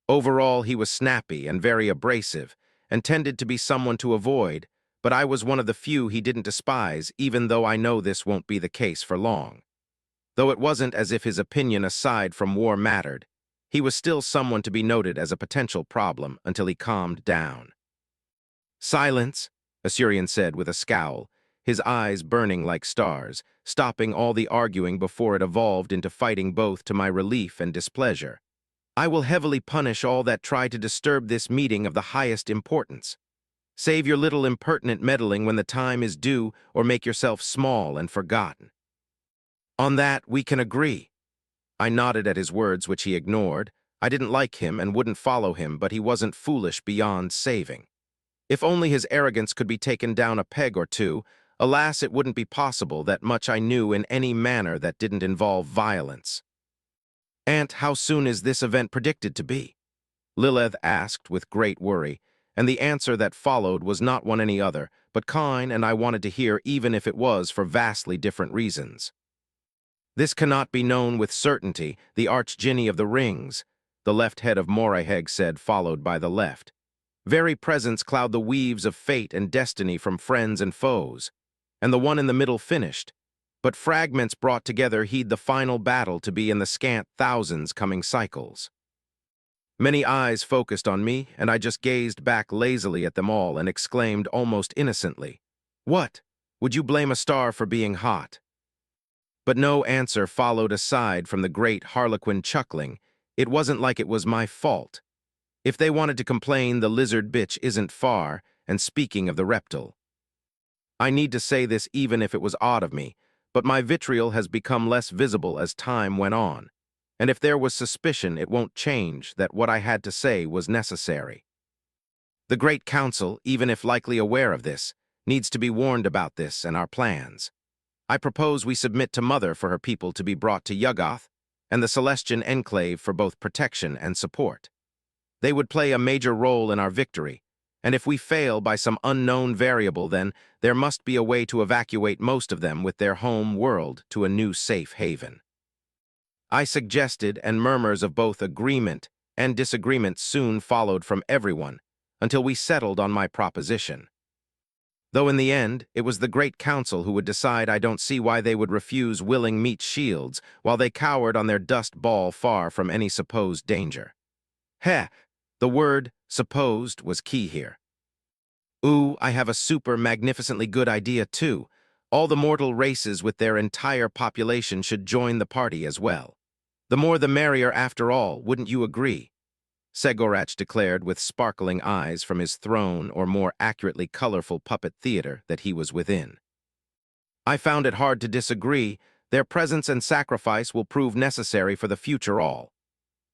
S1: Overall, he was snappy and very abrasive, and tended to be someone to avoid, but I was one of the few he didn't despise, even though I know this won't be the case for long. Though it wasn't as if his opinion aside from war mattered. He was still someone to be noted as a potential problem until he calmed down. "Silence," Assyrian said with a scowl, his eyes burning like stars, stopping all the arguing before it evolved into fighting both to my relief and displeasure. "I will heavily punish all that try to disturb this meeting of the highest importance. Save your little impertinent meddling when the time is due, or make yourself small and forgotten." "On that, we can agree." I nodded at his words, which he ignored. I didn't like him and wouldn't follow him, but he wasn't foolish beyond saving. If only his arrogance could be taken down a peg or two, alas, it wouldn't be possible, that much I knew, in any manner that didn't involve violence. "Aunt, how soon is this event predicted to be?" Lilith asked with great worry, and the answer that followed was not one any other, but kind, and I wanted to hear, even if it was for vastly different reasons. "This cannot be known with certainty, the Archdjinni of the rings," the left head of Moreheg said, followed by the left. "Very presence cloud the weaves of fate and destiny from friends and foes." And the one in the middle finished. "But fragments brought together heed the final battle to be in the scant thousands coming cycles." Many eyes focused on me, and I just gazed back lazily at them all and exclaimed almost innocently, "What? Would you blame a star for being hot?" But no answer followed aside from the great harlequin chuckling. It wasn't like it was my fault. If they wanted to complain, the lizard bitch isn't far, and speaking of the reptile. I need to say this even if it was odd of me, but my vitriol has become less visible as time went on, and if there was suspicion, it won't change that what I had to say was necessary. The Great Council, even if likely aware of this, needs to be warned about this and our plans. I propose we submit to Mother for her people to be brought to Yuggoth and the Celestian Enclave for both protection and support. They would play a major role in our victory, and if we fail by some unknown variable, then there must be a way to evacuate most of them with their home world to a new safe haven. I suggested, and murmurs of both agreement and disagreement soon followed from everyone until we settled on my proposition. Though in the end, it was the Great Council who would decide. I don't see why they would refuse willing meat shields while they cowered on their dust ball far from any supposed danger. Heh, the word supposed was key here. Ooh, I have a super magnificently good idea too. All the mortal races with their entire population should join the party as well. The more the merrier after all, wouldn't you agree? Segorach declared with sparkling eyes from his throne, or more accurately colorful puppet theater that he was within. I found it hard to disagree. Their presence and sacrifice will prove necessary for the future all.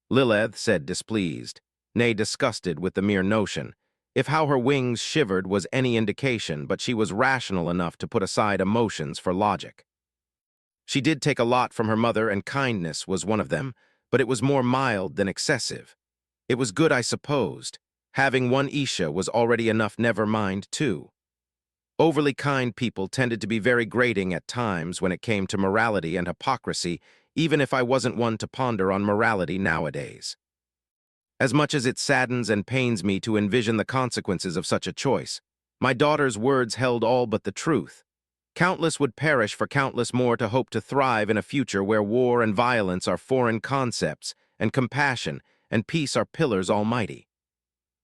S1: Lilith said, displeased, nay disgusted with the mere notion, if how her wings shivered was any indication, but she was rational enough to put aside emotions for logic. She did take a lot from her mother, and kindness was one of them, but it was more mild than excessive. It was good, I supposed. Having one Isha was already enough, never mind two. Overly kind people tended to be very grating at times when it came to morality and hypocrisy, even if I wasn't one to ponder on morality nowadays. As much as it saddens and pains me to envision the consequences of such a choice, my daughter's words held all but the truth. Countless would perish for countless more to hope to thrive in a future where war and violence are foreign concepts, and compassion and peace are pillars almighty.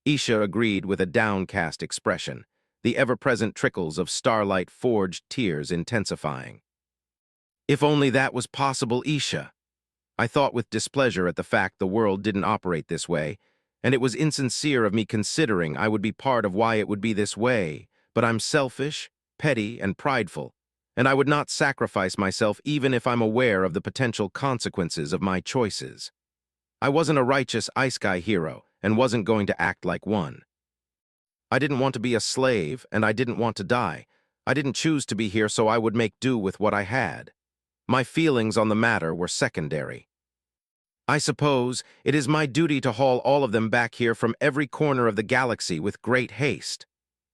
S1: Isha agreed with a downcast expression, the ever-present trickles of starlight-forged tears intensifying. If only that was possible, Isha. I thought with displeasure at the fact the world didn't operate this way, and it was insincere of me considering I would be part of why it would be this way, but I'm selfish, petty, and prideful, and I would not sacrifice myself even if I'm aware of the potential consequences of my choices. I wasn't a righteous Isekai hero and wasn't going to act like one. I didn't want to be a slave, and I didn't want to die. I didn't choose to be here, so I would make do with what I had. My feelings on the matter were secondary. I suppose it is my duty to haul all of them back here from every corner of the galaxy with great haste,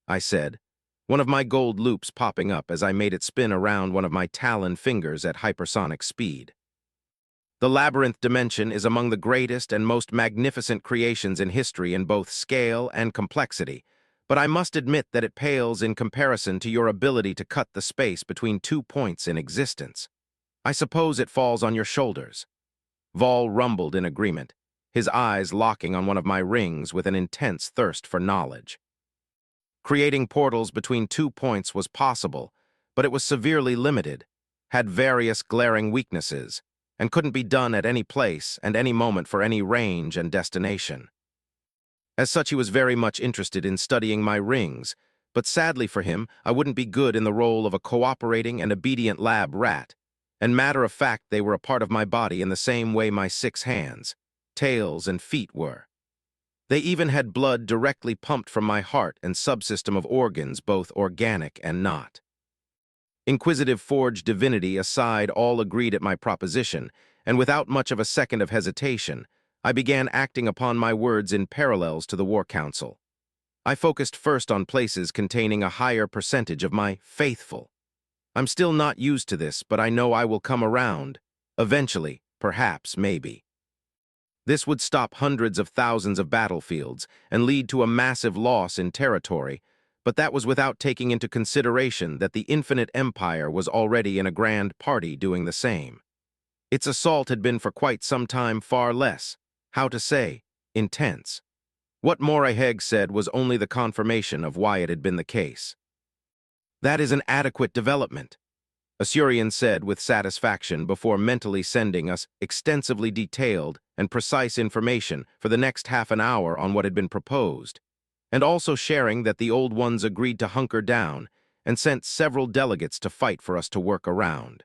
S1: I said, one of my gold loops popping up as I made it spin around one of my talon fingers at hypersonic speed. The labyrinth dimension is among the greatest and most magnificent creations in history in both scale and complexity, but I must admit that it pales in comparison to your ability to cut the space between 2 points in existence. I suppose it falls on your shoulders. Vol rumbled in agreement, his eyes locking on one of my rings with an intense thirst for knowledge. Creating portals between 2 points was possible, but it was severely limited, had various glaring weaknesses, and couldn't be done at any place and any moment for any range and destination. As such, he was very much interested in studying my rings, but sadly for him, I wouldn't be good in the role of a cooperating and obedient lab rat, and matter of fact, they were a part of my body in the same way my 6 hands, tails, and feet were. They even had blood directly pumped from my heart and subsystem of organs, both organic and not. Inquisitive forged divinity aside, all agreed at my proposition, and without much of a second of hesitation, I began acting upon my words in parallels to the War Council. I focused first on places containing a higher percentage of my faithful. I'm still not used to this, but I know I will come around. Eventually, perhaps, maybe. This would stop hundreds of thousands of battlefields and lead to a massive loss in territory, but that was without taking into consideration that the Infinite Empire was already in a grand party doing the same. Its assault had been for quite some time far less, how to say, intense. What Moreheg said was only the confirmation of why it had been the case. That is an adequate development, Asurian said with satisfaction before mentally sending us extensively detailed and precise information for the next half an hour on what had been proposed, and also sharing that the old ones agreed to hunker down and sent several delegates to fight for us to work around.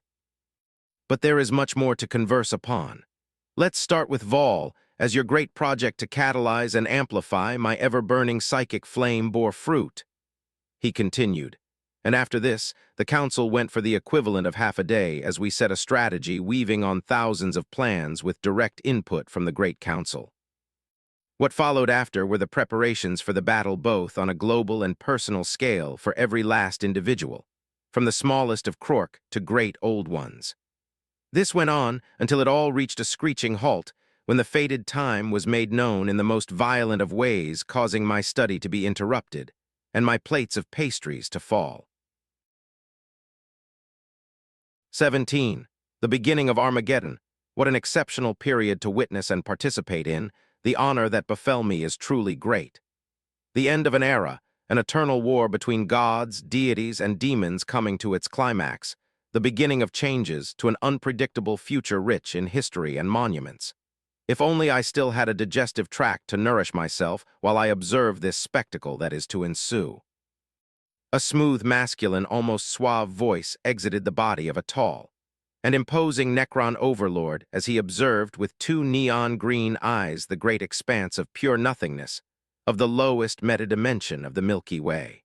S1: But there is much more to converse upon. Let's start with Vol, as your great project to catalyze and amplify my ever-burning psychic flame bore fruit. He continued, and after this, the council went for the equivalent of half a day as we set a strategy weaving on thousands of plans with direct input from the Great Council. What followed after were the preparations for the battle both on a global and personal scale for every last individual, from the smallest of Krork to great old ones. This went on until it all reached a screeching halt when the fated time was made known in the most violent of ways, causing my study to be interrupted and my plates of pastries to fall. 17. The Beginning of Armageddon. What an exceptional period to witness and participate in. The honor that befell me is truly great. The end of an era, an eternal war between gods, deities, and demons coming to its climax, the beginning of changes to an unpredictable future rich in history and monuments. If only I still had a digestive tract to nourish myself while I observed this spectacle that is to ensue. A smooth, masculine, almost suave voice exited the body of a tall and imposing Necron overlord as he observed with 2 neon green eyes the great expanse of pure nothingness of the lowest metadimension of the Milky Way.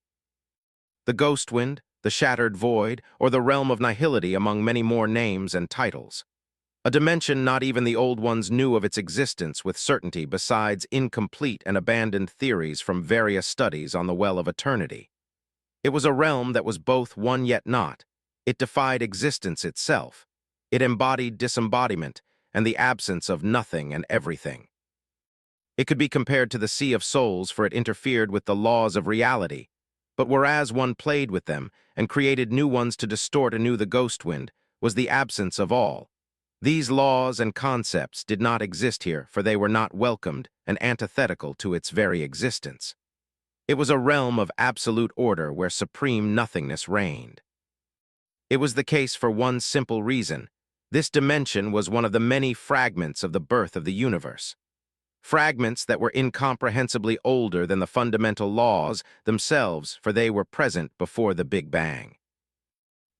S1: The Ghostwind, the Shattered Void, or the Realm of Nihility among many more names and titles. A dimension not even the old ones knew of its existence with certainty besides incomplete and abandoned theories from various studies on the Well of Eternity. It was a realm that was both one yet not. It defied existence itself. It embodied disembodiment and the absence of nothing and everything. It could be compared to the Sea of Souls, for it interfered with the laws of reality. But whereas one played with them and created new ones to distort anew the Ghostwind, was the absence of all. These laws and concepts did not exist here, for they were not welcomed and antithetical to its very existence. It was a realm of absolute order where supreme nothingness reigned. It was the case for one simple reason. This dimension was one of the many fragments of the birth of the universe. Fragments that were incomprehensibly older than the fundamental laws themselves, for they were present before the Big Bang.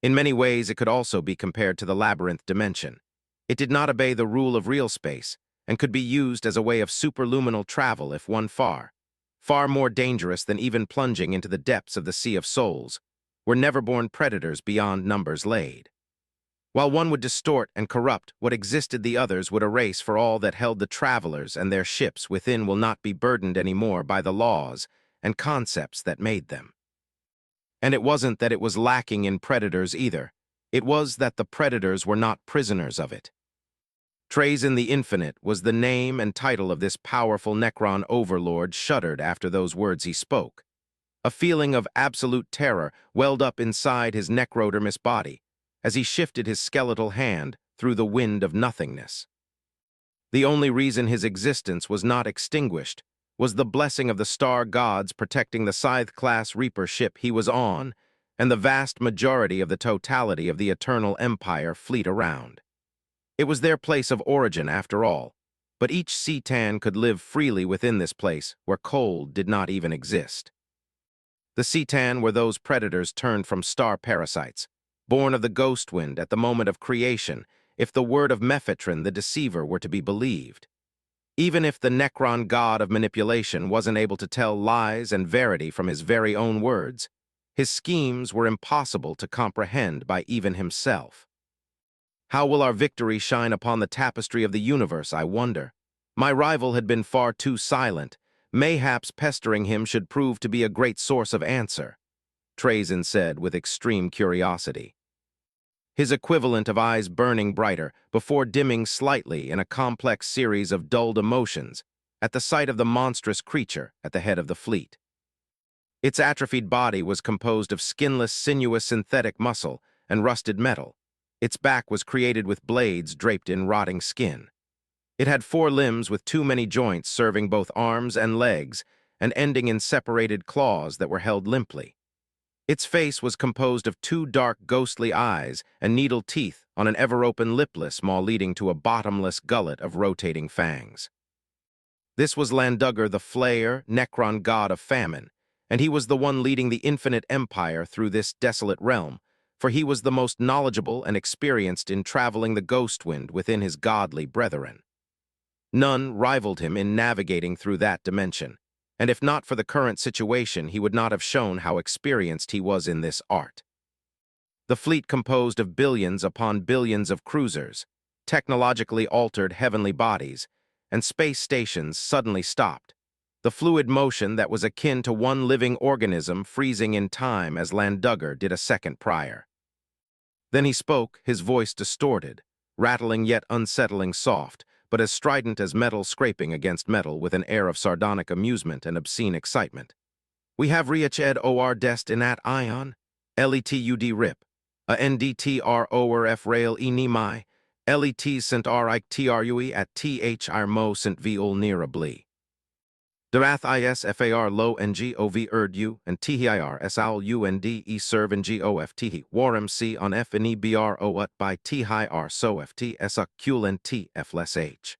S1: In many ways, it could also be compared to the labyrinth dimension. It did not obey the rule of real space and could be used as a way of superluminal travel if one far more dangerous than even plunging into the depths of the Sea of Souls, were never-born predators beyond numbers laid. While one would distort and corrupt what existed, the others would erase for all that held the travelers and their ships within will not be burdened anymore by the laws and concepts that made them. And it wasn't that it was lacking in predators either. It was that the predators were not prisoners of it. Trazyn the Infinite was the name and title of this powerful Necron overlord. Shuddered after those words he spoke. A feeling of absolute terror welled up inside his necrodermis body as he shifted his skeletal hand through the wind of nothingness. The only reason his existence was not extinguished was the blessing of the star gods protecting the Scythe-class Reaper ship he was on and the vast majority of the totality of the Eternal Empire fleet around. It was their place of origin, after all, but each Citan could live freely within this place where cold did not even exist. The Citan were those predators turned from star parasites, born of the ghost wind at the moment of creation, if the word of Mephitron the Deceiver were to be believed. Even if the Necron god of manipulation wasn't able to tell lies and verity from his very own words, his schemes were impossible to comprehend by even himself. How will our victory shine upon the tapestry of the universe, I wonder? My rival had been far too silent. Mayhaps pestering him should prove to be a great source of answer, Trazyn said with extreme curiosity. His equivalent of eyes burning brighter before dimming slightly in a complex series of dulled emotions at the sight of the monstrous creature at the head of the fleet. Its atrophied body was composed of skinless, sinuous synthetic muscle and rusted metal. Its back was created with blades draped in rotting skin. It had 4 limbs with too many joints serving both arms and legs and ending in separated claws that were held limply. Its face was composed of 2 dark, ghostly eyes and needle teeth on an ever-open lipless maw leading to a bottomless gullet of rotating fangs. This was Landugger the Flayer, Necron god of famine, and he was the one leading the infinite empire through this desolate realm, for he was the most knowledgeable and experienced in traveling the ghost wind within his godly brethren. None rivaled him in navigating through that dimension, and if not for the current situation, he would not have shown how experienced he was in this art. The fleet composed of billions upon billions of cruisers, technologically altered heavenly bodies, and space stations suddenly stopped, the fluid motion that was akin to one living organism freezing in time as Landugger did a second prior. Then he spoke, his voice distorted, rattling yet unsettling soft, but as strident as metal scraping against metal with an air of sardonic amusement and obscene excitement. We have reached or dest inat ion, letud rip, a ndtr or f rail enimi, let sent rik trui at th ir mo sent viol nira bli. Derath is far lo ngov urdu and thir sal und e serve ngof th warm c on f and bro ut by thir sof t esuc qul t f less h.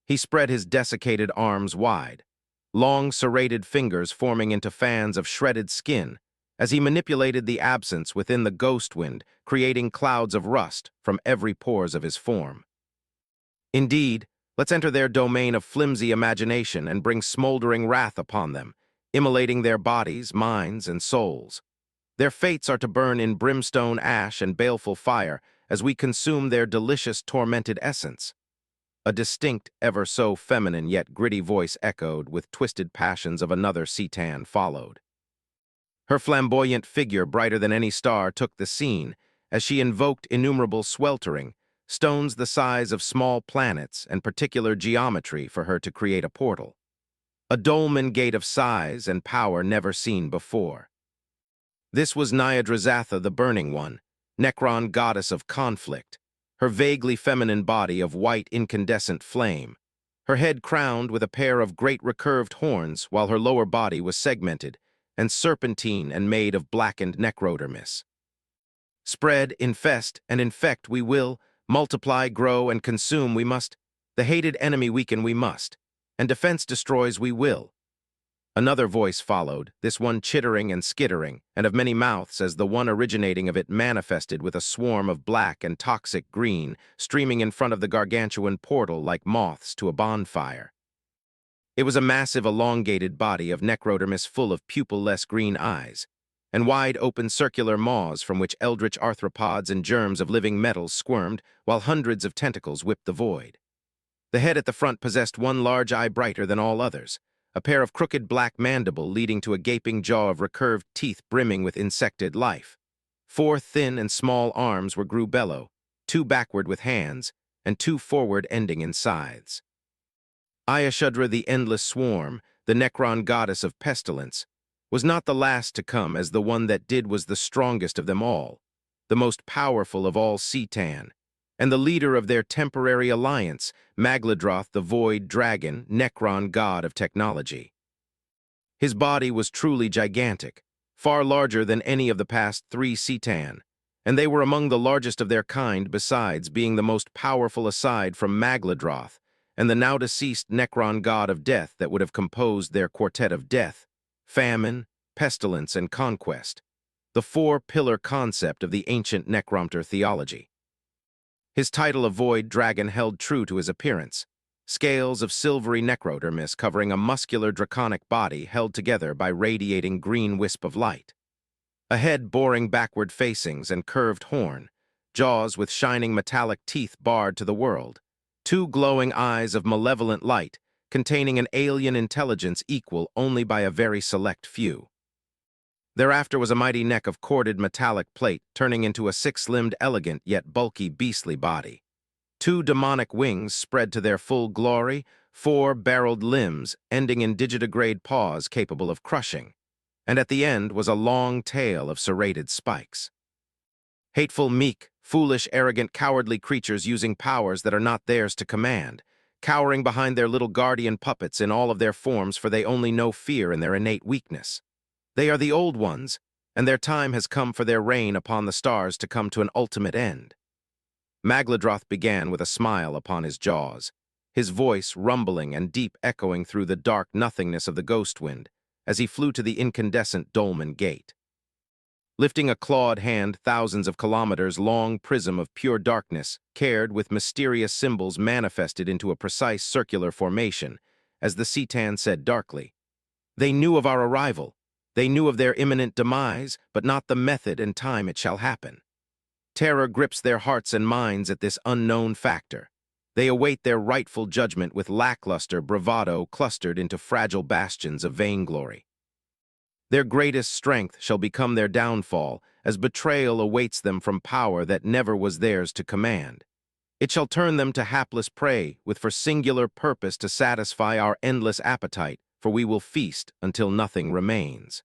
S1: He spread his desiccated arms wide, long serrated fingers forming into fans of shredded skin, as he manipulated the absence within the ghost wind, creating clouds of rust from every pores of his form. Indeed, let's enter their domain of flimsy imagination and bring smoldering wrath upon them, immolating their bodies, minds, and souls. Their fates are to burn in brimstone ash and baleful fire as we consume their delicious tormented essence. A distinct, ever so feminine yet gritty voice echoed with twisted passions of another Citan followed. Her flamboyant figure, brighter than any star, took the scene as she invoked innumerable sweltering, stones the size of small planets and particular geometry for her to create a portal. A dolmen gate of size and power never seen before. This was Nyadrazatha the Burning One, Necron goddess of conflict, her vaguely feminine body of white incandescent flame, her head crowned with a pair of great recurved horns while her lower body was segmented and serpentine and made of blackened necrodermis. Spread, infest, and infect we will, multiply, grow, and consume we must, the hated enemy weaken we must, and defense destroys we will. Another voice followed, this one chittering and skittering, and of many mouths as the one originating of it manifested with a swarm of black and toxic green, streaming in front of the gargantuan portal like moths to a bonfire. It was a massive elongated body of necrodermis full of pupil-less green eyes, and wide-open circular maws from which eldritch arthropods and germs of living metals squirmed while hundreds of tentacles whipped the void. The head at the front possessed one large eye brighter than all others, a pair of crooked black mandible leading to a gaping jaw of recurved teeth brimming with insected life. 4 thin and small arms were grubello, 2 backward with hands, and 2 forward ending in scythes. Ayashudra the Endless Swarm, the Necron goddess of pestilence, was not the last to come, as the one that did was the strongest of them all, the most powerful of all Citan, and the leader of their temporary alliance, Magladroth the Void Dragon, Necron god of technology. His body was truly gigantic, far larger than any of the past 3 Citan, and they were among the largest of their kind besides being the most powerful aside from Magladroth and the now-deceased Necron god of death that would have composed their quartet of death, famine, pestilence, and conquest, the 4-pillar concept of the ancient Necromancer theology. His title of Void Dragon held true to his appearance, scales of silvery necrodermis covering a muscular draconic body held together by radiating green wisp of light. A head boring backward facings and curved horn, jaws with shining metallic teeth barred to the world, 2 glowing eyes of malevolent light containing an alien intelligence equal only by a very select few. Thereafter was a mighty neck of corded metallic plate turning into a 6-limbed elegant yet bulky beastly body. 2 demonic wings spread to their full glory, 4 barreled limbs ending in digitigrade paws capable of crushing, and at the end was a long tail of serrated spikes. Hateful, meek, foolish, arrogant, cowardly creatures using powers that are not theirs to command, cowering behind their little guardian puppets in all of their forms, for they only know fear in their innate weakness. They are the old ones, and their time has come for their reign upon the stars to come to an ultimate end. Magladroth began with a smile upon his jaws, his voice rumbling and deep echoing through the dark nothingness of the ghost wind as he flew to the incandescent dolmen gate. Lifting a clawed hand, thousands of kilometers long prism of pure darkness, cared with mysterious symbols manifested into a precise circular formation, as the Citan said darkly. They knew of our arrival. They knew of their imminent demise, but not the method and time it shall happen. Terror grips their hearts and minds at this unknown factor. They await their rightful judgment with lackluster bravado clustered into fragile bastions of vainglory. Their greatest strength shall become their downfall, as betrayal awaits them from power that never was theirs to command. It shall turn them to hapless prey, with for singular purpose to satisfy our endless appetite, for we will feast until nothing remains.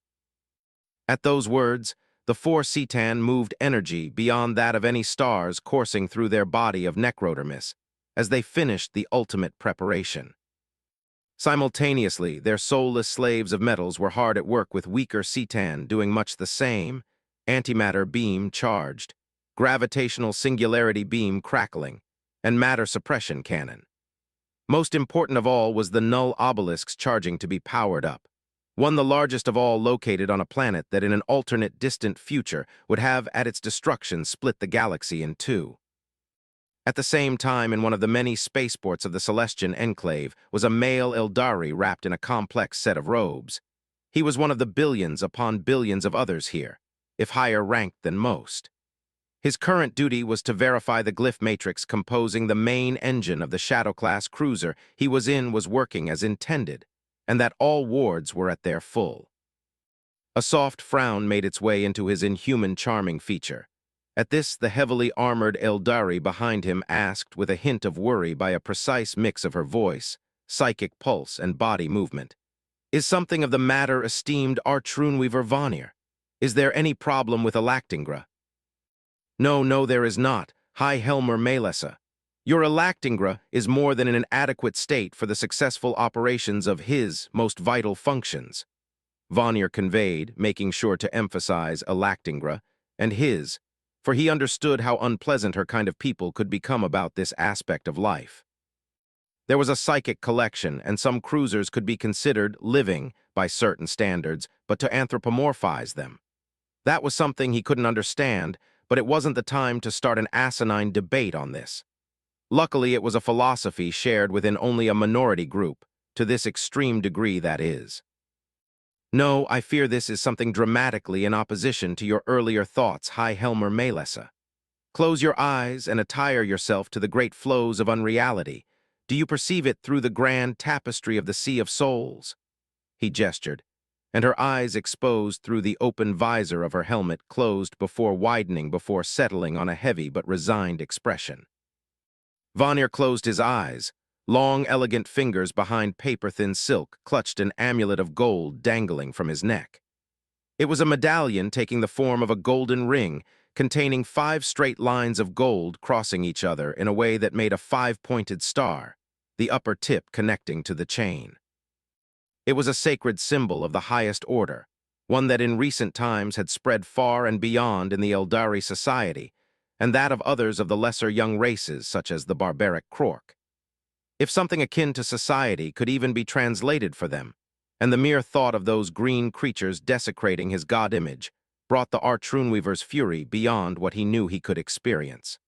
S1: At those words, the 4 Citan moved energy beyond that of any stars coursing through their body of necrodermis, as they finished the ultimate preparation. Simultaneously, their soulless slaves of metals were hard at work with weaker Citan doing much the same, antimatter beam charged, gravitational singularity beam crackling, and matter suppression cannon. Most important of all was the null obelisks charging to be powered up, one the largest of all located on a planet that in an alternate distant future would have at its destruction split the galaxy in 2. At the same time, in one of the many spaceports of the Celestian Enclave was a male Eldari wrapped in a complex set of robes. He was one of the billions upon billions of others here, if higher ranked than most. His current duty was to verify the glyph matrix composing the main engine of the Shadow-class cruiser he was in was working as intended, and that all wards were at their full. A soft frown made its way into his inhuman charming feature. At this, the heavily armored Eldari behind him asked with a hint of worry by a precise mix of her voice, psychic pulse, and body movement. Is something of the matter, esteemed Archdjinni Vanir? Is there any problem with Alactingra? No, there is not, High Helmer Melessa. Your Alactingra is more than in an adequate state for the successful operations of his most vital functions. Vanir conveyed, making sure to emphasize Alactingra, and his, for he understood how unpleasant her kind of people could become about this aspect of life. There was a psychic collection, and some cruisers could be considered living by certain standards, but to anthropomorphize them. That was something he couldn't understand, but it wasn't the time to start an asinine debate on this. Luckily, it was a philosophy shared within only a minority group, to this extreme degree that is. No, I fear this is something dramatically in opposition to your earlier thoughts, High Helmer Melessa. Close your eyes and attire yourself to the great flows of unreality. Do you perceive it through the grand tapestry of the Sea of Souls? He gestured, and her eyes exposed through the open visor of her helmet closed before widening before settling on a heavy but resigned expression. Vanir closed his eyes. Long, elegant fingers behind paper-thin silk clutched an amulet of gold dangling from his neck. It was a medallion taking the form of a golden ring, containing 5 straight lines of gold crossing each other in a way that made a 5-pointed star, the upper tip connecting to the chain. It was a sacred symbol of the highest order, one that in recent times had spread far and beyond in the Eldari society, and that of others of the lesser young races such as the barbaric Krork. If something akin to society could even be translated for them, and the mere thought of those green creatures desecrating his god image brought the Arch-Runeweaver's fury beyond what he knew he could experience.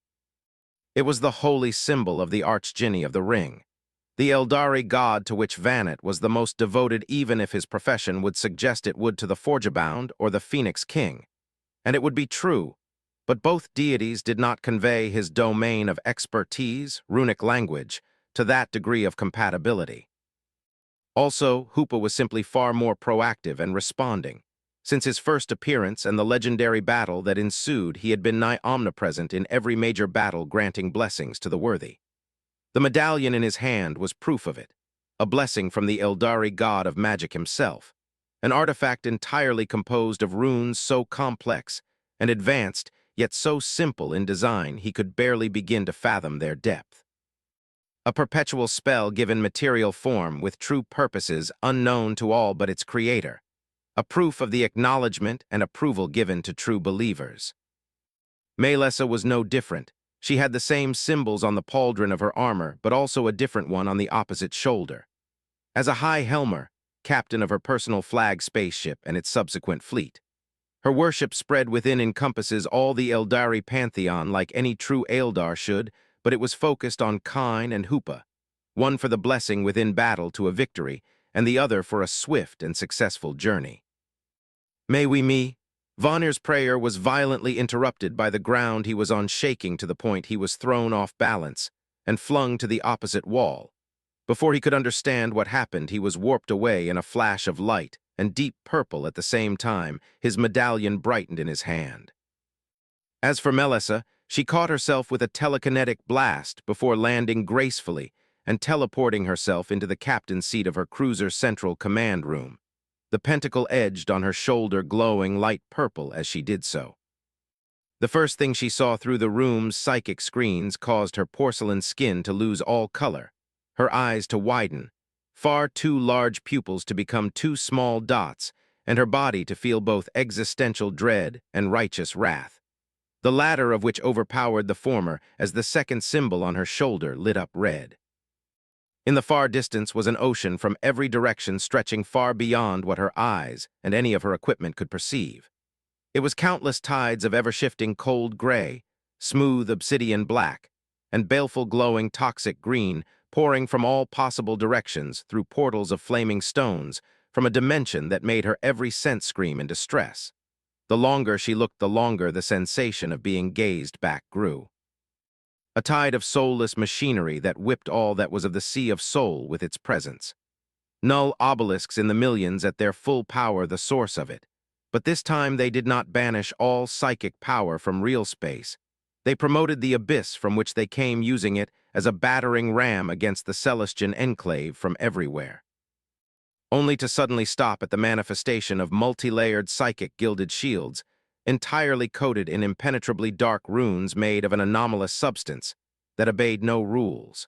S1: It was the holy symbol of the Archdjinni of the Ring, the Eldari god to which Vanit was the most devoted, even if his profession would suggest it would to the Forgebound or the Phoenix King. And it would be true, but both deities did not convey his domain of expertise, runic language, to that degree of compatibility. Also, Hoopa was simply far more proactive and responding. Since his first appearance and the legendary battle that ensued, he had been nigh omnipresent in every major battle, granting blessings to the worthy. The medallion in his hand was proof of it, a blessing from the Eldari god of magic himself, an artifact entirely composed of runes so complex and advanced, yet so simple in design he could barely begin to fathom their depth. A perpetual spell given material form with true purposes unknown to all but its creator, a proof of the acknowledgement and approval given to true believers. Melessa was no different. She had the same symbols on the pauldron of her armor, but also a different one on the opposite shoulder. As a High Helmer, captain of her personal flag spaceship and its subsequent fleet, her worship spread within encompasses all the Eldari pantheon like any true Eldar should, but it was focused on Kine and Hoopa, one for the blessing within battle to a victory, and the other for a swift and successful journey. May we me? Vonir's prayer was violently interrupted by the ground he was on, shaking to the point he was thrown off balance and flung to the opposite wall. Before he could understand what happened, he was warped away in a flash of light and deep purple at the same time. His medallion brightened in his hand. As for Melessa, she caught herself with a telekinetic blast before landing gracefully and teleporting herself into the captain's seat of her cruiser's central command room, the pentacle edged on her shoulder glowing light purple as she did so. The first thing she saw through the room's psychic screens caused her porcelain skin to lose all color, her eyes to widen, far too large pupils to become 2 small dots, and her body to feel both existential dread and righteous wrath, the latter of which overpowered the former as the second symbol on her shoulder lit up red. In the far distance was an ocean from every direction stretching far beyond what her eyes and any of her equipment could perceive. It was countless tides of ever-shifting cold gray, smooth obsidian black, and baleful glowing toxic green pouring from all possible directions through portals of flaming stones from a dimension that made her every sense scream in distress. The longer she looked, the longer the sensation of being gazed back grew. A tide of soulless machinery that whipped all that was of the sea of soul with its presence. Null obelisks in the millions at their full power, the source of it. But this time they did not banish all psychic power from real space. They promoted the abyss from which they came, using it as a battering ram against the Celestian enclave from everywhere. Only to suddenly stop at the manifestation of multi-layered psychic gilded shields, entirely coated in impenetrably dark runes made of an anomalous substance that obeyed no rules.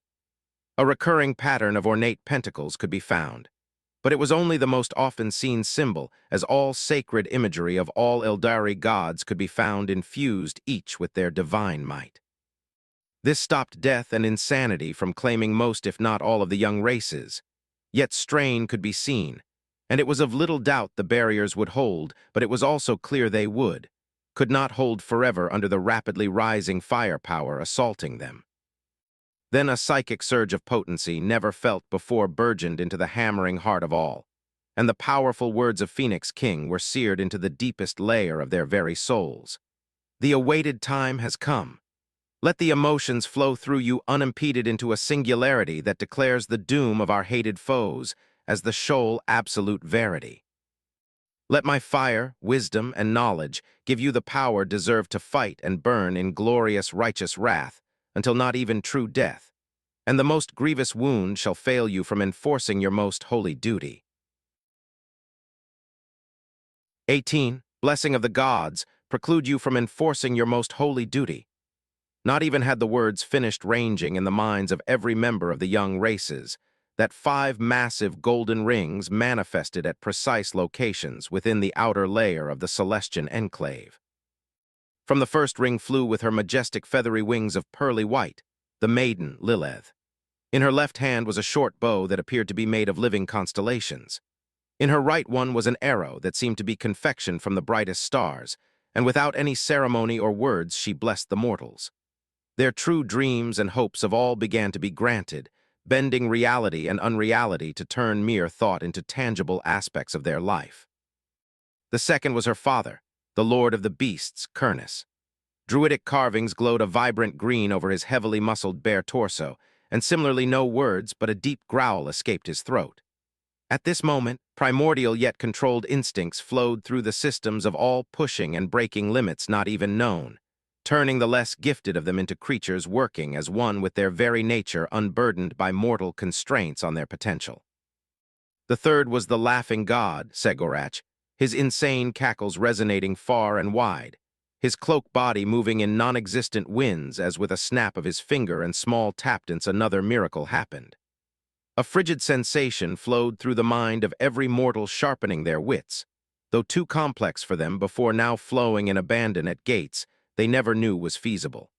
S1: A recurring pattern of ornate pentacles could be found, but it was only the most often seen symbol, as all sacred imagery of all Eldari gods could be found infused, each with their divine might. This stopped death and insanity from claiming most, if not all, of the young races. Yet strain could be seen, and it was of little doubt the barriers would hold, but it was also clear they could not hold forever under the rapidly rising firepower assaulting them. Then a psychic surge of potency never felt before burgeoned into the hammering heart of all, and the powerful words of Phoenix King were seared into the deepest layer of their very souls. The awaited time has come. Let the emotions flow through you unimpeded into a singularity that declares the doom of our hated foes as the sole absolute verity. Let my fire, wisdom, and knowledge give you the power deserved to fight and burn in glorious righteous wrath until not even true death, and the most grievous wound shall fail you from enforcing your most holy duty. 18. Blessing of the gods, preclude you from enforcing your most holy duty. Not even had the words finished ranging in the minds of every member of the young races, that 5 massive golden rings manifested at precise locations within the outer layer of the Celestian enclave. From the first ring flew with her majestic feathery wings of pearly white, the maiden Lilith. In her left hand was a short bow that appeared to be made of living constellations. In her right one was an arrow that seemed to be confectioned from the brightest stars, and without any ceremony or words she blessed the mortals. Their true dreams and hopes of all began to be granted, bending reality and unreality to turn mere thought into tangible aspects of their life. The second was her father, the Lord of the Beasts, Kurnus. Druidic carvings glowed a vibrant green over his heavily muscled bare torso, and similarly no words but a deep growl escaped his throat. At this moment, primordial yet controlled instincts flowed through the systems of all pushing and breaking limits not even known, turning the less gifted of them into creatures working as one with their very nature unburdened by mortal constraints on their potential. The third was the laughing god, Segorach, his insane cackles resonating far and wide, his cloak body moving in non-existent winds as with a snap of his finger and small tap-dance another miracle happened. A frigid sensation flowed through the mind of every mortal sharpening their wits, though too complex for them before now flowing in abandon at gates they never knew was feasible.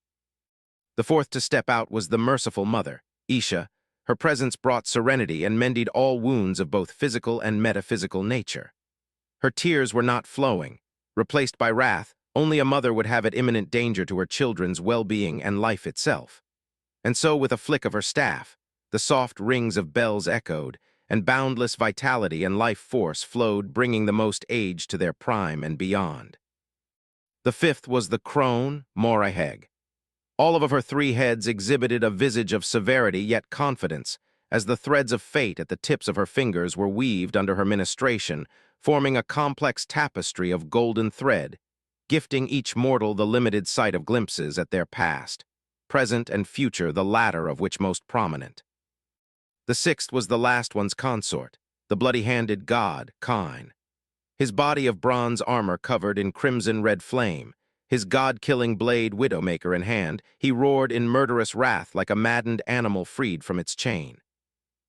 S1: The fourth to step out was the merciful mother, Isha. Her presence brought serenity and mended all wounds of both physical and metaphysical nature. Her tears were not flowing. Replaced by wrath, only a mother would have at imminent danger to her children's well-being and life itself. And so, with a flick of her staff, the soft rings of bells echoed, and boundless vitality and life force flowed, bringing the most age to their prime and beyond. The fifth was the crone, Moraheg. All of her 3 heads exhibited a visage of severity yet confidence, as the threads of fate at the tips of her fingers were weaved under her ministration, forming a complex tapestry of golden thread, gifting each mortal the limited sight of glimpses at their past, present and future, the latter of which most prominent. The sixth was the last one's consort, the bloody-handed god, Kine. His body of bronze armor covered in crimson-red flame, his god-killing blade Widowmaker in hand, he roared in murderous wrath like a maddened animal freed from its chain.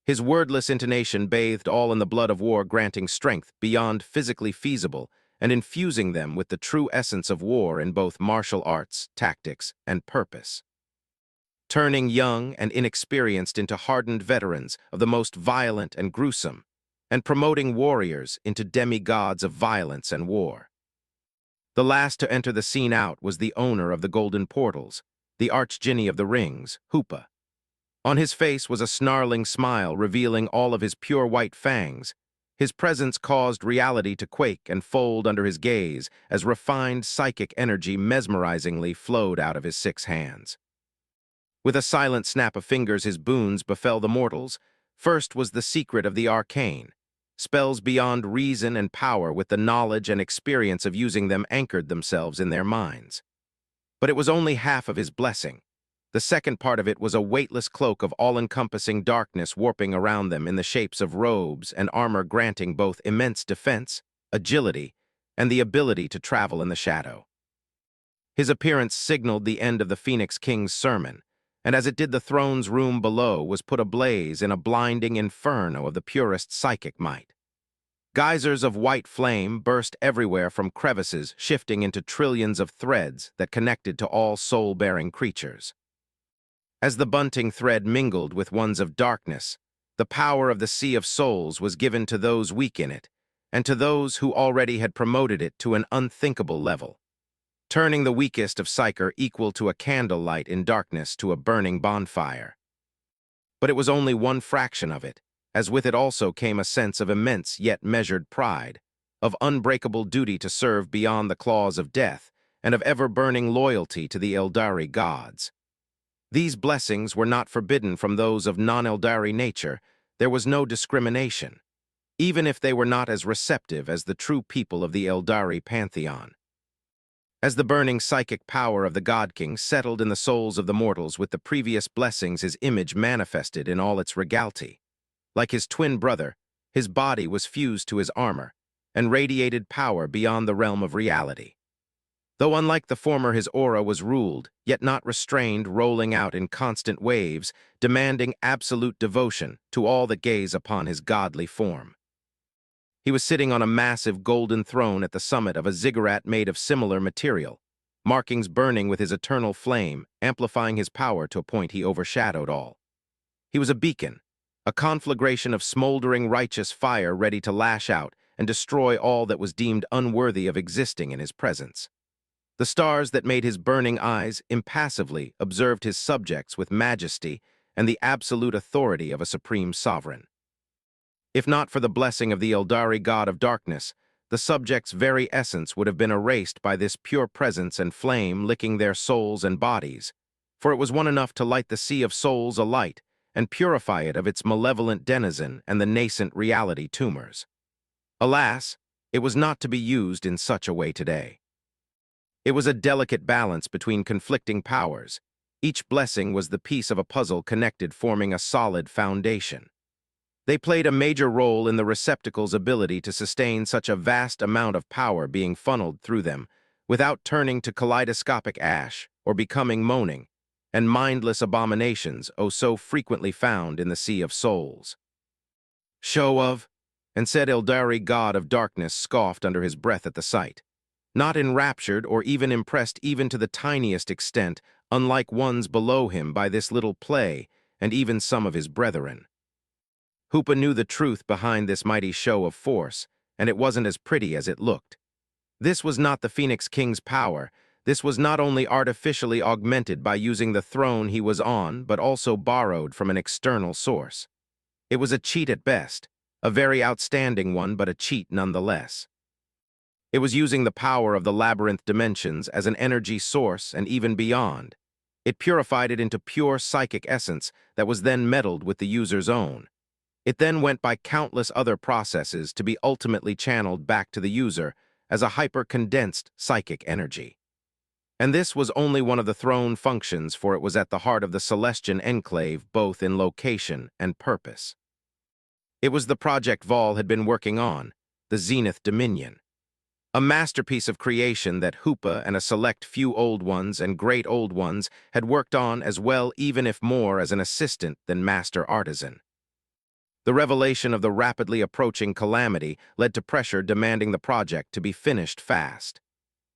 S1: His wordless intonation bathed all in the blood of war, granting strength beyond physically feasible and infusing them with the true essence of war in both martial arts, tactics, and purpose. Turning young and inexperienced into hardened veterans of the most violent and gruesome, and promoting warriors into demigods of violence and war. The last to enter the scene out was the owner of the golden portals, the Archdjinni of the rings, Hoopa. On his face was a snarling smile revealing all of his pure white fangs. His presence caused reality to quake and fold under his gaze as refined psychic energy mesmerizingly flowed out of his 6 hands. With a silent snap of fingers, his boons befell the mortals. First was the secret of the arcane. Spells beyond reason and power with the knowledge and experience of using them anchored themselves in their minds. But it was only half of his blessing. The second part of it was a weightless cloak of all-encompassing darkness warping around them in the shapes of robes and armor, granting both immense defense, agility, and the ability to travel in the shadow. His appearance signaled the end of the Phoenix King's sermon, and as it did the throne's room below was put ablaze in a blinding inferno of the purest psychic might. Geysers of white flame burst everywhere from crevices shifting into trillions of threads that connected to all soul-bearing creatures. As the bunting thread mingled with ones of darkness, the power of the Sea of Souls was given to those weak in it, and to those who already had promoted it to an unthinkable level, turning the weakest of Psyker equal to a candlelight in darkness to a burning bonfire. But it was only one fraction of it, as with it also came a sense of immense yet measured pride, of unbreakable duty to serve beyond the claws of death, and of ever-burning loyalty to the Eldari gods. These blessings were not forbidden from those of non-Eldari nature. There was no discrimination, even if they were not as receptive as the true people of the Eldari pantheon. As the burning psychic power of the God King settled in the souls of the mortals with the previous blessings, his image manifested in all its regality. Like his twin brother, his body was fused to his armor and radiated power beyond the realm of reality. Though unlike the former, his aura was ruled, yet not restrained, rolling out in constant waves, demanding absolute devotion to all that gaze upon his godly form. He was sitting on a massive golden throne at the summit of a ziggurat made of similar material, markings burning with his eternal flame, amplifying his power to a point he overshadowed all. He was a beacon, a conflagration of smoldering righteous fire ready to lash out and destroy all that was deemed unworthy of existing in his presence. The stars that made his burning eyes impassively observed his subjects with majesty and the absolute authority of a supreme sovereign. If not for the blessing of the Eldari god of darkness, the subjects' very essence would have been erased by this pure presence and flame licking their souls and bodies, for it was one enough to light the sea of souls alight and purify it of its malevolent denizen and the nascent reality tumors. Alas, it was not to be used in such a way today. It was a delicate balance between conflicting powers. Each blessing was the piece of a puzzle connected, forming a solid foundation. They played a major role in the receptacle's ability to sustain such a vast amount of power being funneled through them, without turning to kaleidoscopic ash or becoming moaning and mindless abominations so frequently found in the Sea of Souls. "Show of," and said Eldari god of darkness, scoffed under his breath at the sight. Not enraptured or even impressed even to the tiniest extent, unlike ones below him, by this little play, and even some of his brethren. Hoopa knew the truth behind this mighty show of force, and it wasn't as pretty as it looked. This was not the Phoenix King's power. This was not only artificially augmented by using the throne he was on, but also borrowed from an external source. It was a cheat at best, a very outstanding one, but a cheat nonetheless. It was using the power of the labyrinth dimensions as an energy source and even beyond. It purified it into pure psychic essence that was then meddled with the user's own. It then went by countless other processes to be ultimately channeled back to the user as a hyper-condensed psychic energy. And this was only one of the throne functions, for it was at the heart of the Celestian enclave, both in location and purpose. It was the project Vol had been working on, the Zenith Dominion. A masterpiece of creation that Hoopa and a select few old ones and great old ones had worked on as well, even if more as an assistant than master artisan. The revelation of the rapidly approaching calamity led to pressure demanding the project to be finished fast.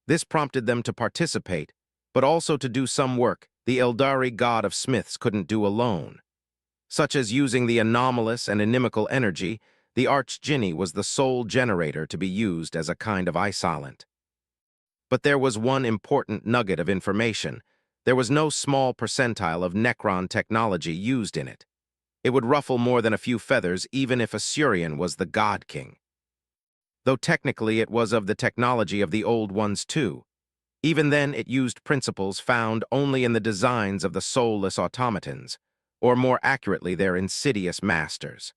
S1: This prompted them to participate, but also to do some work the Eldari god of smiths couldn't do alone. Such as using the anomalous and inimical energy, the Archdjinni was the sole generator to be used as a kind of isolent. But there was one important nugget of information. There was no small percentile of Necron technology used in it. It would ruffle more than a few feathers even if Asurian was the God King. Though technically it was of the technology of the old ones too. Even then it used principles found only in the designs of the soulless automatons, or more accurately their insidious masters.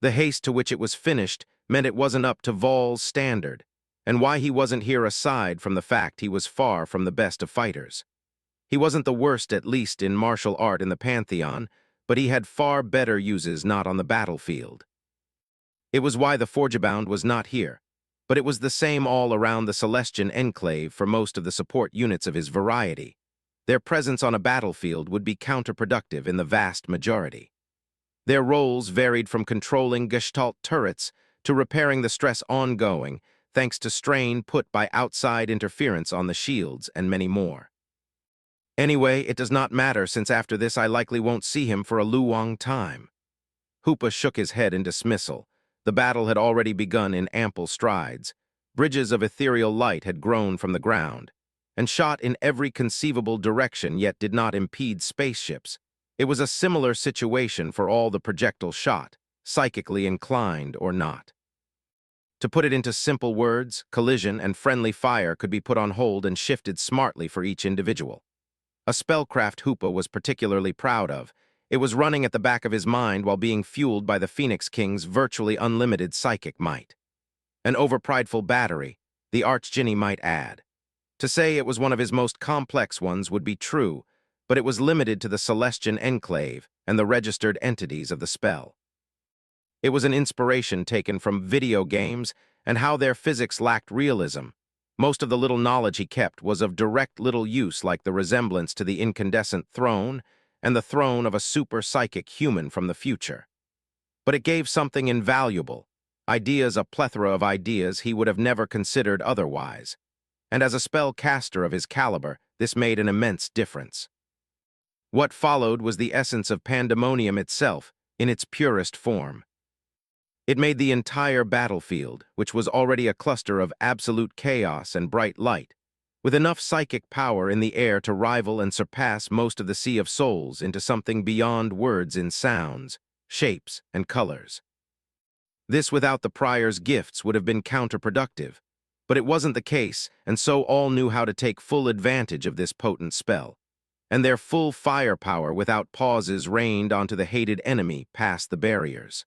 S1: The haste to which it was finished meant it wasn't up to Vol's standard, and why he wasn't here aside from the fact he was far from the best of fighters. He wasn't the worst, at least in martial art in the Pantheon, but he had far better uses not on the battlefield. It was why the Forgebound was not here, but it was the same all around the Celestian enclave for most of the support units of his variety. Their presence on a battlefield would be counterproductive in the vast majority. Their roles varied from controlling Gestalt turrets to repairing the stress ongoing, thanks to strain put by outside interference on the shields, and many more. Anyway, it does not matter, since after this I likely won't see him for a long time. Hoopa shook his head in dismissal. The battle had already begun in ample strides. Bridges of ethereal light had grown from the ground, and shot in every conceivable direction, yet did not impede spaceships. It was a similar situation for all the projectile shot, psychically inclined or not. To put it into simple words, collision and friendly fire could be put on hold and shifted smartly for each individual. A spellcraft Hoopa was particularly proud of. It was running at the back of his mind while being fueled by the Phoenix King's virtually unlimited psychic might. An overprideful battery, the Archdjinni might add. To say it was one of his most complex ones would be true, but it was limited to the Celestian enclave and the registered entities of the spell. It was an inspiration taken from video games and how their physics lacked realism, Most of the little knowledge he kept was of direct little use, like the resemblance to the incandescent throne and the throne of a super-psychic human from the future. But it gave something invaluable, ideas, a plethora of ideas he would have never considered otherwise. And as a spell-caster of his caliber, this made an immense difference. What followed was the essence of pandemonium itself, in its purest form. It made the entire battlefield, which was already a cluster of absolute chaos and bright light, with enough psychic power in the air to rival and surpass most of the Sea of Souls, into something beyond words in sounds, shapes, and colors. This without the prior's gifts would have been counterproductive, but it wasn't the case, and so all knew how to take full advantage of this potent spell, and their full firepower without pauses rained onto the hated enemy past the barriers.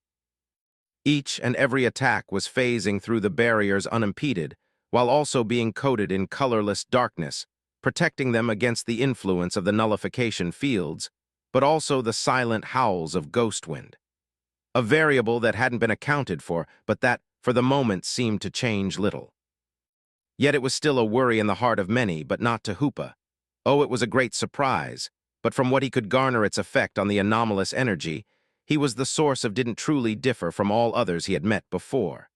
S1: Each and every attack was phasing through the barriers unimpeded, while also being coated in colorless darkness, protecting them against the influence of the nullification fields, but also the silent howls of Ghostwind. A variable that hadn't been accounted for, but that, for the moment, seemed to change little. Yet it was still a worry in the heart of many, but not to Hoopa. Oh, it was a great surprise, but from what he could garner its effect on the anomalous energy, he was the source of didn't truly differ from all others he had met before.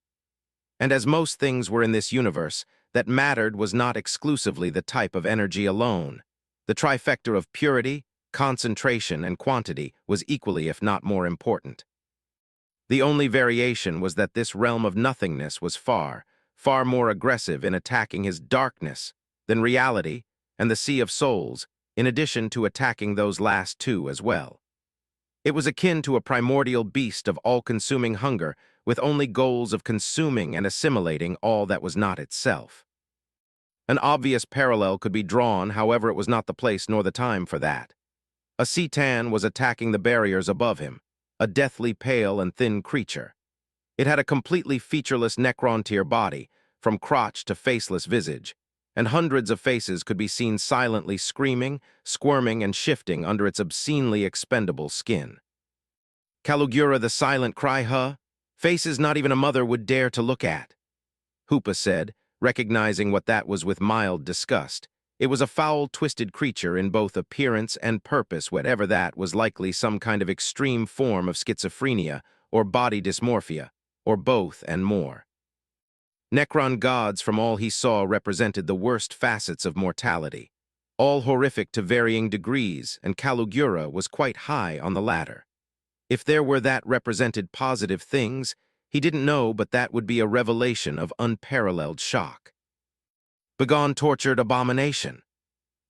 S1: And as most things were in this universe, that mattered was not exclusively the type of energy alone. The trifecta of purity, concentration, and quantity was equally, if not more, important. The only variation was that this realm of nothingness was far, far more aggressive in attacking his darkness than reality and the Sea of Souls, in addition to attacking those last two as well. It was akin to a primordial beast of all-consuming hunger, with only goals of consuming and assimilating all that was not itself. An obvious parallel could be drawn, however it was not the place nor the time for that. A Citan was attacking the barriers above him, a deathly pale and thin creature. It had a completely featureless necrontyr body, from crotch to faceless visage, and hundreds of faces could be seen silently screaming, squirming, and shifting under its obscenely expendable skin. Kalugura the silent cry, huh? Faces not even a mother would dare to look at, Hoopa said, recognizing what that was with mild disgust. It was a foul, twisted creature in both appearance and purpose, whatever that was, likely some kind of extreme form of schizophrenia or body dysmorphia, or both and more. Necron gods, from all he saw, represented the worst facets of mortality, all horrific to varying degrees, and Kalugura was quite high on the ladder. If there were that represented positive things, he didn't know, but that would be a revelation of unparalleled shock. "Begone, tortured abomination,"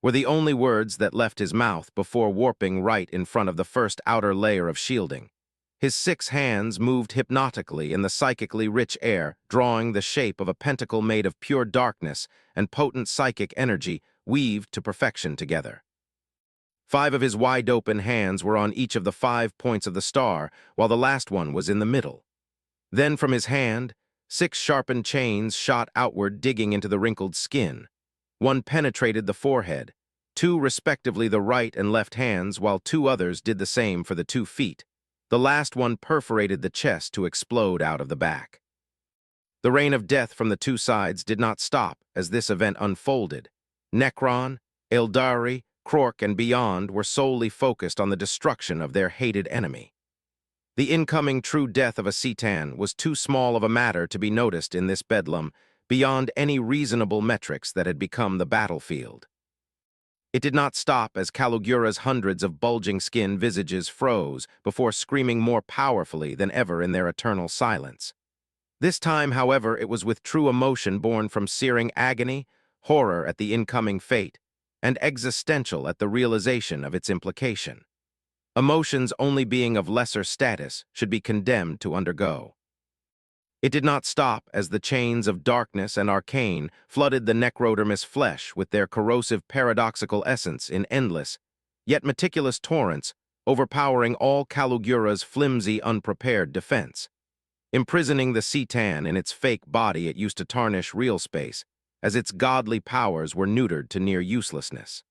S1: were the only words that left his mouth before warping right in front of the first outer layer of shielding. His 6 hands moved hypnotically in the psychically rich air, drawing the shape of a pentacle made of pure darkness and potent psychic energy weaved to perfection together. 5 of his wide-open hands were on each of the 5 points of the star, while the last one was in the middle. Then from his hand, 6 sharpened chains shot outward, digging into the wrinkled skin. 1 penetrated the forehead, 2 respectively the right and left hands, while 2 others did the same for the 2 feet. The last one perforated the chest to explode out of the back. The rain of death from the 2 sides did not stop as this event unfolded. Necron, Eldari, Krork, and beyond were solely focused on the destruction of their hated enemy. The incoming true death of a Citan was too small of a matter to be noticed in this bedlam, beyond any reasonable metrics that had become the battlefield. It did not stop as Kalugura's hundreds of bulging skin visages froze before screaming more powerfully than ever in their eternal silence. This time, however, it was with true emotion born from searing agony, horror at the incoming fate, and existential at the realization of its implication. Emotions, only being of lesser status, should be condemned to undergo. It did not stop as the chains of darkness and arcane flooded the necrodermis flesh with their corrosive paradoxical essence in endless, yet meticulous torrents, overpowering all Kalugura's flimsy, unprepared defense, imprisoning the Citan in its fake body it used to tarnish real space, as its godly powers were neutered to near uselessness.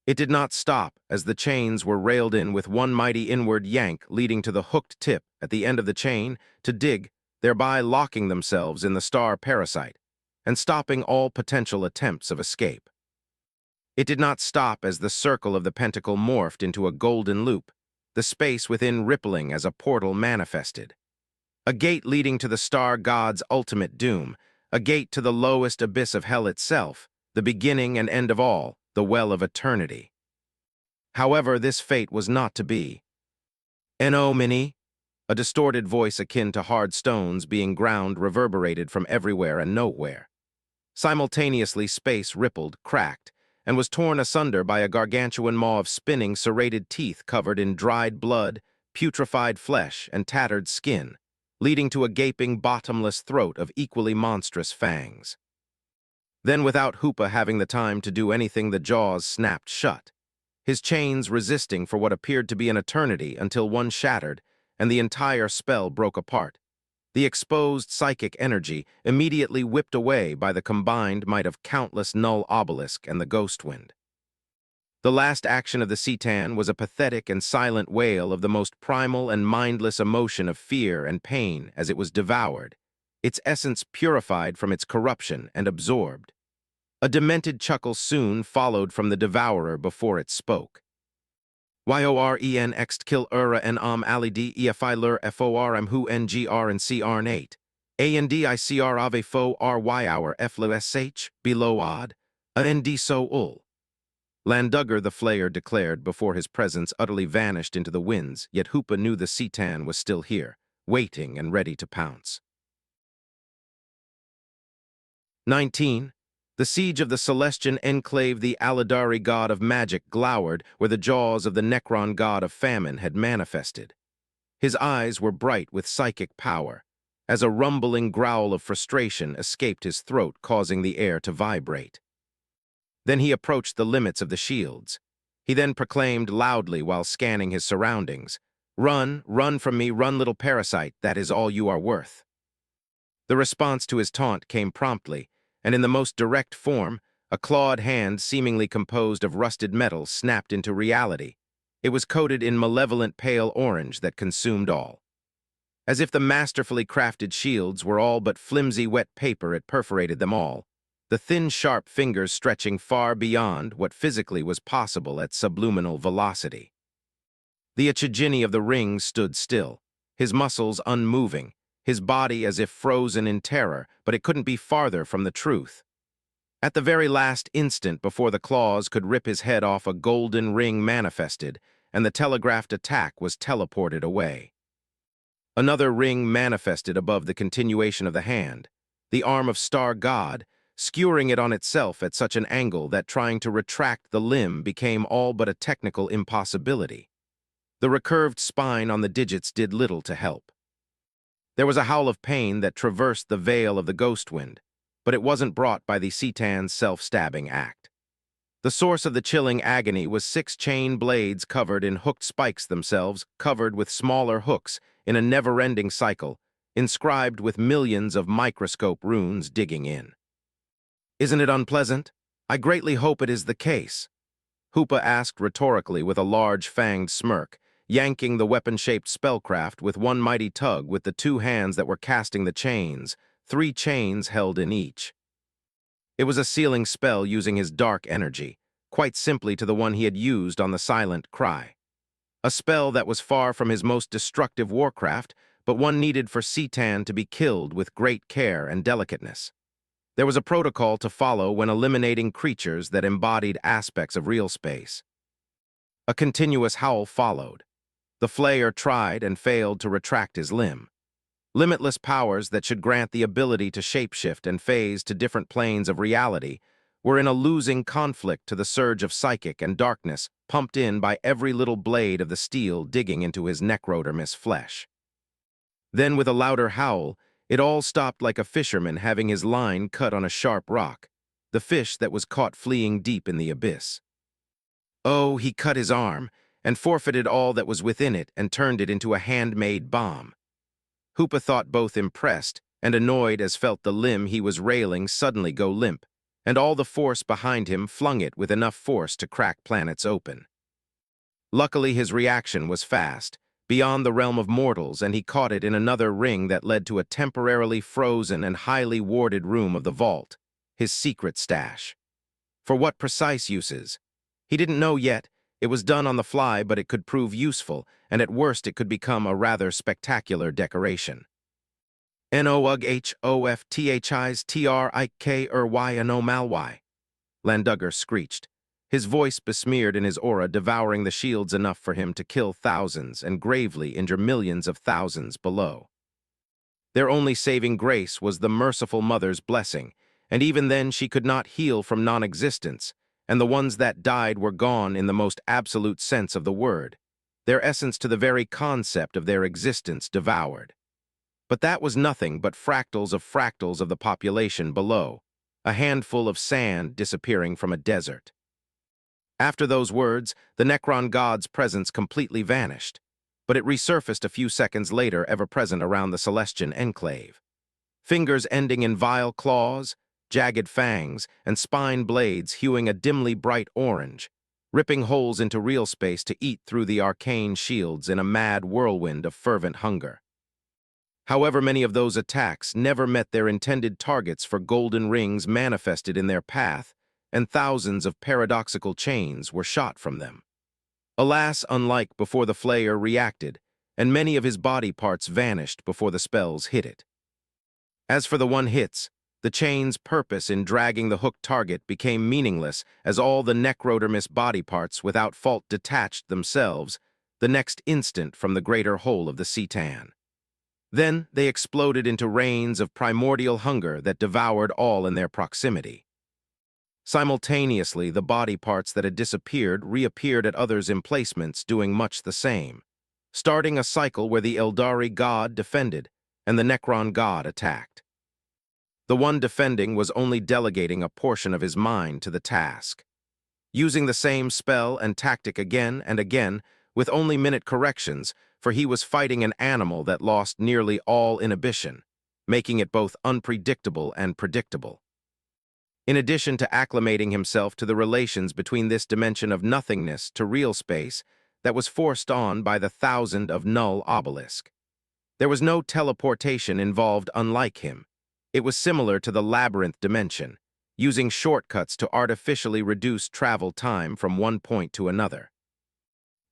S1: It did not stop as the chains were railed in with one mighty inward yank, leading to the hooked tip at the end of the chain to dig, thereby locking themselves in the star parasite, and stopping all potential attempts of escape. It did not stop as the circle of the pentacle morphed into a golden loop, the space within rippling as a portal manifested. A gate leading to the star god's ultimate doom, a gate to the lowest abyss of hell itself, the beginning and end of all, the well of eternity. However, this fate was not to be. "No, Minnie," a distorted voice akin to hard stones being ground reverberated from everywhere and nowhere. Simultaneously, space rippled, cracked, and was torn asunder by a gargantuan maw of spinning, serrated teeth covered in dried blood, putrefied flesh, and tattered skin, leading to a gaping, bottomless throat of equally monstrous fangs. Then, without Hoopa having the time to do anything, the jaws snapped shut, his chains resisting for what appeared to be an eternity until one shattered, and the entire spell broke apart. The exposed psychic energy immediately whipped away by the combined might of countless null obelisk and the ghost wind. The last action of the Citan was a pathetic and silent wail of the most primal and mindless emotion of fear and pain as it was devoured, its essence purified from its corruption and absorbed. A demented chuckle soon followed from the devourer before it spoke. "Yoren ext kill ura en alid efi lur for hu ngr and cr 8. Andicr ave fo ry hour flush below odd. And so ul." Landugger the Flayer declared before his presence utterly vanished into the winds, yet Hoopa knew the Citan was still here, waiting and ready to pounce. 19. The siege of the Celestian enclave, the Aladari god of magic, glowered where the jaws of the Necron god of famine had manifested. His eyes were bright with psychic power, as a rumbling growl of frustration escaped his throat, causing the air to vibrate. Then he approached the limits of the shields. He then proclaimed loudly while scanning his surroundings, "Run, run from me, run, little parasite, that is all you are worth." The response to his taunt came promptly, and in the most direct form, a clawed hand seemingly composed of rusted metal snapped into reality. It was coated in malevolent pale orange that consumed all. As if the masterfully crafted shields were all but flimsy wet paper, it perforated them all, the thin, sharp fingers stretching far beyond what physically was possible at subluminal velocity. The Archdjinni of the rings stood still, his muscles unmoving, his body as if frozen in terror, but it couldn't be farther from the truth. At the very last instant before the claws could rip his head off, a golden ring manifested, and the telegraphed attack was teleported away. Another ring manifested above the continuation of the hand, the arm of Star God, skewering it on itself at such an angle that trying to retract the limb became all but a technical impossibility. The recurved spine on the digits did little to help. There was a howl of pain that traversed the veil of the ghost wind, but it wasn't brought by the Citan's self-stabbing act. The source of the chilling agony was 6 chain blades covered in hooked spikes themselves, covered with smaller hooks in a never-ending cycle, inscribed with millions of microscope runes digging in. "Isn't it unpleasant? I greatly hope it is the case," Hoopa asked rhetorically with a large fanged smirk, yanking the weapon-shaped spellcraft with one mighty tug with the 2 hands that were casting the chains, 3 chains held in each. It was a sealing spell using his dark energy, quite simply to the one he had used on the Silent Cry. A spell that was far from his most destructive warcraft, but one needed for Citan to be killed with great care and delicateness. There was a protocol to follow when eliminating creatures that embodied aspects of real space. A continuous howl followed. The Flayer tried and failed to retract his limb. Limitless powers that should grant the ability to shapeshift and phase to different planes of reality were in a losing conflict to the surge of psychic and darkness pumped in by every little blade of the steel digging into his necrodermis flesh. Then, with a louder howl, it all stopped like a fisherman having his line cut on a sharp rock, the fish that was caught fleeing deep in the abyss. Oh, he cut his arm, and forfeited all that was within it and turned it into a handmade bomb. Hoopa thought both impressed and annoyed as felt the limb he was railing suddenly go limp, and all the force behind him flung it with enough force to crack planets open. Luckily, his reaction was fast, beyond the realm of mortals, and he caught it in another ring that led to a temporarily frozen and highly warded room of the vault, his secret stash. For what precise uses? He didn't know yet. It was done on the fly, but it could prove useful, and at worst it could become a rather spectacular decoration. "Nohughthistrikanomalwy," Landugger screeched, his voice besmeared in his aura, devouring the shields enough for him to kill thousands and gravely injure millions of thousands below. Their only saving grace was the merciful mother's blessing, and even then she could not heal from non-existence, and the ones that died were gone in the most absolute sense of the word, their essence to the very concept of their existence devoured. But that was nothing but fractals of the population below, a handful of sand disappearing from a desert. After those words, the Necron god's presence completely vanished, but it resurfaced a few seconds later, ever present around the Celestian enclave. Fingers ending in vile claws, jagged fangs, and spine blades hewing a dimly bright orange, ripping holes into real space to eat through the arcane shields in a mad whirlwind of fervent hunger. However, many of those attacks never met their intended targets, for golden rings manifested in their path, and thousands of paradoxical chains were shot from them. Alas, unlike before, the Flayer reacted, and many of his body parts vanished before the spells hit it. As for the one-hits, the chain's purpose in dragging the hooked target became meaningless, as all the necrodermis body parts without fault detached themselves the next instant from the greater whole of the Citan. Then they exploded into rains of primordial hunger that devoured all in their proximity. Simultaneously, the body parts that had disappeared reappeared at others' emplacements, doing much the same, starting a cycle where the Eldari god defended and the Necron god attacked. The one defending was only delegating a portion of his mind to the task, using the same spell and tactic again and again with only minute corrections, for he was fighting an animal that lost nearly all inhibition, making it both unpredictable and predictable. In addition to acclimating himself to the relations between this dimension of nothingness to real space that was forced on by the thousand of null obelisk. There was no teleportation involved, unlike him. It was similar to the labyrinth dimension, using shortcuts to artificially reduce travel time from one point to another.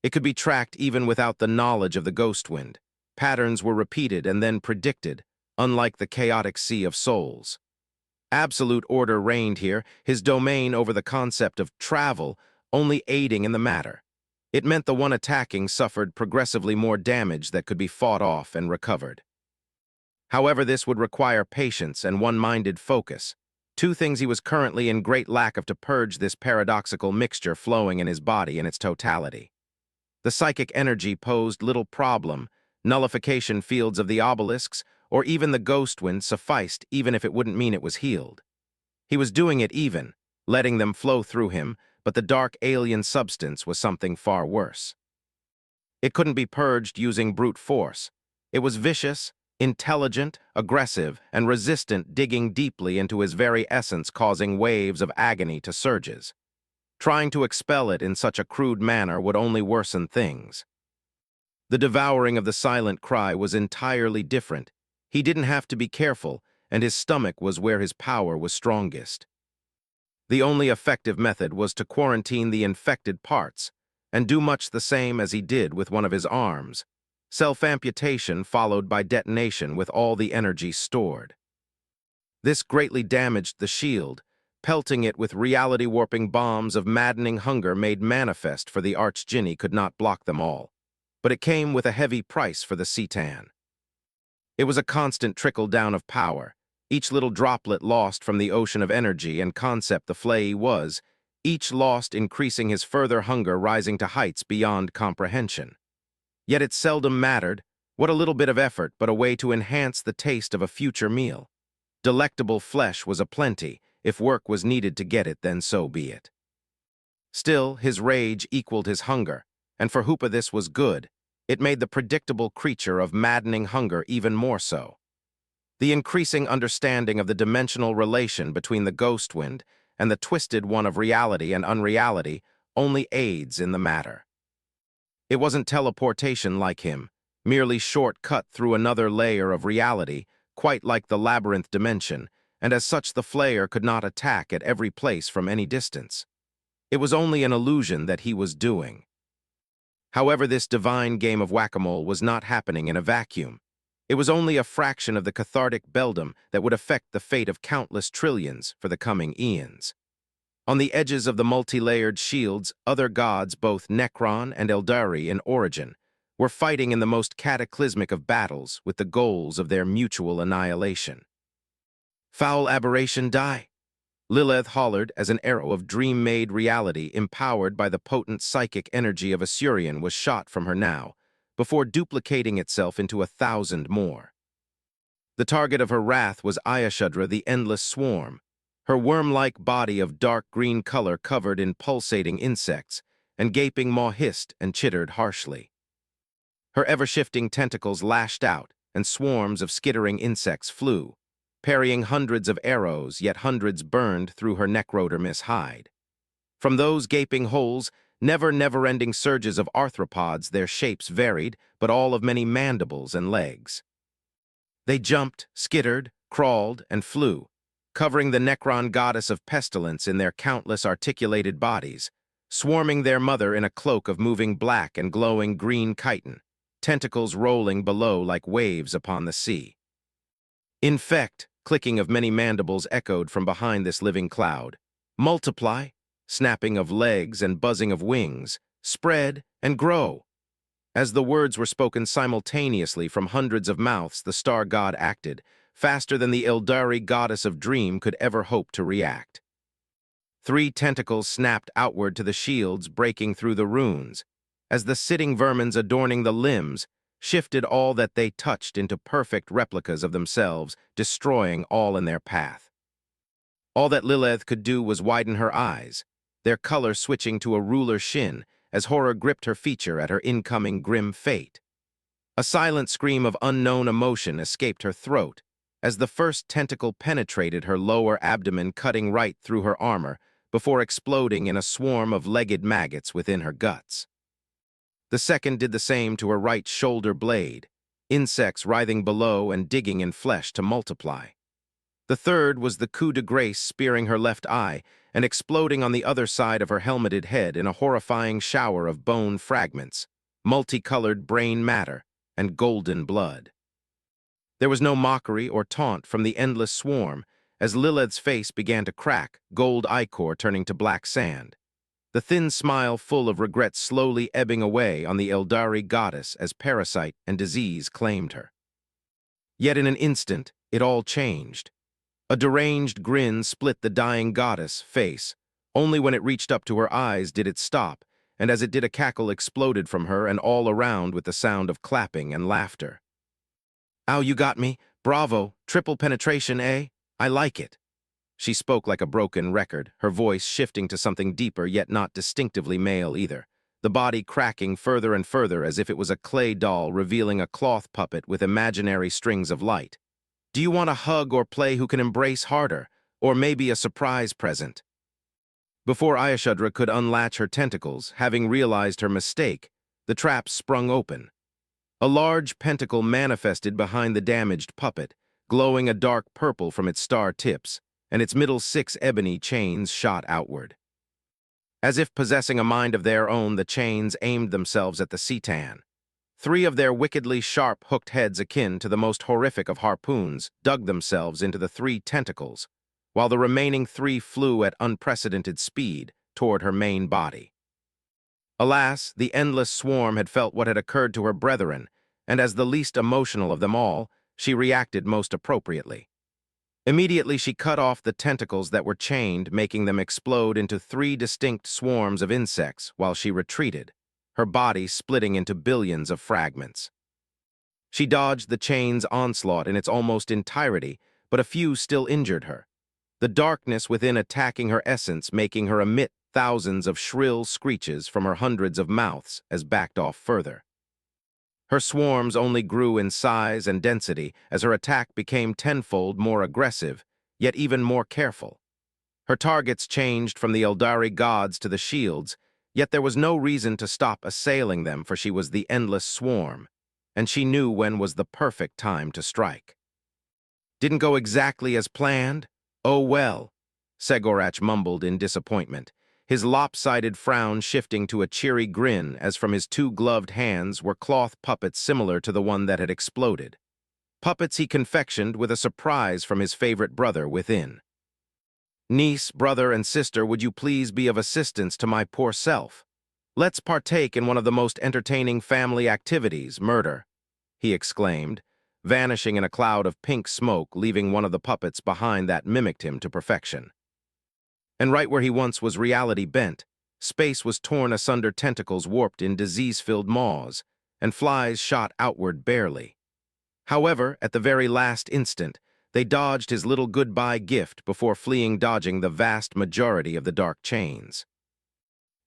S1: It could be tracked even without the knowledge of the ghost wind. Patterns were repeated and then predicted, unlike the chaotic sea of souls. Absolute order reigned here, his domain over the concept of travel only aiding in the matter. It meant the one attacking suffered progressively more damage that could be fought off and recovered. However, this would require patience and one-minded focus, two things he was currently in great lack of to purge this paradoxical mixture flowing in his body in its totality. The psychic energy posed little problem, nullification fields of the obelisks, or even the ghost wind sufficed, even if it wouldn't mean it was healed. He was doing it even, letting them flow through him, but the dark alien substance was something far worse. It couldn't be purged using brute force. It was vicious, intelligent, aggressive, and resistant, digging deeply into his very essence, causing waves of agony to surges. Trying to expel it in such a crude manner would only worsen things. The devouring of the silent cry was entirely different. He didn't have to be careful, and his stomach was where his power was strongest. The only effective method was to quarantine the infected parts, and do much the same as he did with one of his arms, self-amputation followed by detonation with all the energy stored. This greatly damaged the shield, pelting it with reality-warping bombs of maddening hunger made manifest, for the Archdjinni could not block them all. But it came with a heavy price for the Citan. It was a constant trickle-down of power, each little droplet lost from the ocean of energy and concept the Fray was, each lost increasing his further hunger, rising to heights beyond comprehension. Yet it seldom mattered. What a little bit of effort, but a way to enhance the taste of a future meal. Delectable flesh was aplenty. If work was needed to get it, then so be it. Still, his rage equaled his hunger, and for Hoopa this was good. It made the predictable creature of maddening hunger even more so. The increasing understanding of the dimensional relation between the ghost wind and the twisted one of reality and unreality only aids in the matter. It wasn't teleportation like him, merely short-cut through another layer of reality, quite like the labyrinth dimension, and as such the flayer could not attack at every place from any distance. It was only an illusion that he was doing. However, this divine game of whack-a-mole was not happening in a vacuum. It was only a fraction of the cathartic beldam that would affect the fate of countless trillions for the coming eons. On the edges of the multi-layered shields, other gods, both Necron and Eldari in origin, were fighting in the most cataclysmic of battles with the goals of their mutual annihilation. "Foul aberration, die!" Lilith hollered as an arrow of dream-made reality empowered by the potent psychic energy of Asurian was shot from her now, before duplicating itself into 1,000 more. The target of her wrath was Ayashudra, the Endless Swarm, her worm-like body of dark green color covered in pulsating insects, and gaping maw hissed and chittered harshly. Her ever-shifting tentacles lashed out, and swarms of skittering insects flew, parrying hundreds of arrows, yet hundreds burned through her necrodermis hide. From those gaping holes, never-ending surges of arthropods, their shapes varied, but all of many mandibles and legs. They jumped, skittered, crawled, and flew, covering the Necron goddess of pestilence in their countless articulated bodies, swarming their mother in a cloak of moving black and glowing green chitin, tentacles rolling below like waves upon the sea. Infect, clicking of many mandibles echoed from behind this living cloud. Multiply, snapping of legs and buzzing of wings. Spread and grow. As the words were spoken simultaneously from hundreds of mouths, the star god acted, faster than the Eldari goddess of dream could ever hope to react. 3 tentacles snapped outward to the shields, breaking through the runes, as the sitting vermins adorning the limbs shifted all that they touched into perfect replicas of themselves, destroying all in their path. All that Lilith could do was widen her eyes, their color switching to a ruler shin as horror gripped her feature at her incoming grim fate. A silent scream of unknown emotion escaped her throat as the first tentacle penetrated her lower abdomen, cutting right through her armor before exploding in a swarm of legged maggots within her guts. The second did the same to her right shoulder blade, insects writhing below and digging in flesh to multiply. The third was the coup de grace spearing her left eye and exploding on the other side of her helmeted head in a horrifying shower of bone fragments, multicolored brain matter, and golden blood. There was no mockery or taunt from the endless swarm as Lilith's face began to crack, gold ichor turning to black sand. The thin smile full of regret slowly ebbing away on the Eldari goddess as parasite and disease claimed her. Yet in an instant, it all changed. A deranged grin split the dying goddess' face. Only when it reached up to her eyes did it stop, and as it did a cackle exploded from her and all around with the sound of clapping and laughter. "Ow, you got me. Bravo. Triple penetration, eh? I like it." She spoke like a broken record, her voice shifting to something deeper yet not distinctively male either, the body cracking further and further as if it was a clay doll revealing a cloth puppet with imaginary strings of light. "Do you want a hug or play who can embrace harder, or maybe a surprise present?" Before Ayashudra could unlatch her tentacles, having realized her mistake, the trap sprung open. A large pentacle manifested behind the damaged puppet, glowing a dark purple from its star tips, and its middle 6 ebony chains shot outward. As if possessing a mind of their own, the chains aimed themselves at the Cetan. 3 of their wickedly sharp hooked heads akin to the most horrific of harpoons dug themselves into the 3 tentacles, while the remaining 3 flew at unprecedented speed toward her main body. Alas, the endless swarm had felt what had occurred to her brethren, and as the least emotional of them all, she reacted most appropriately. Immediately she cut off the tentacles that were chained, making them explode into 3 distinct swarms of insects while she retreated, her body splitting into billions of fragments. She dodged the chain's onslaught in its almost entirety, but a few still injured her, the darkness within attacking her essence, making her emit thousands of shrill screeches from her hundreds of mouths as backed off further. Her swarms only grew in size and density as her attack became tenfold more aggressive, yet even more careful. Her targets changed from the Eldari gods to the shields, Yet there was no reason to stop assailing them, for she was the endless swarm, and she knew when was the perfect time to strike. Didn't go exactly as planned? Oh well, Segorach mumbled in disappointment, his lopsided frown shifting to a cheery grin as from his two gloved hands were cloth puppets similar to the one that had exploded. Puppets he confectioned with a surprise from his favorite brother within. Niece, brother, and sister, would you please be of assistance to my poor self? Let's partake in one of the most entertaining family activities, murder, he exclaimed, vanishing in a cloud of pink smoke, leaving one of the puppets behind that mimicked him to perfection. And right where he once was reality bent, space was torn asunder, tentacles warped in disease-filled maws, and flies shot outward barely. However, at the very last instant, they dodged his little goodbye gift before fleeing, dodging the vast majority of the dark chains.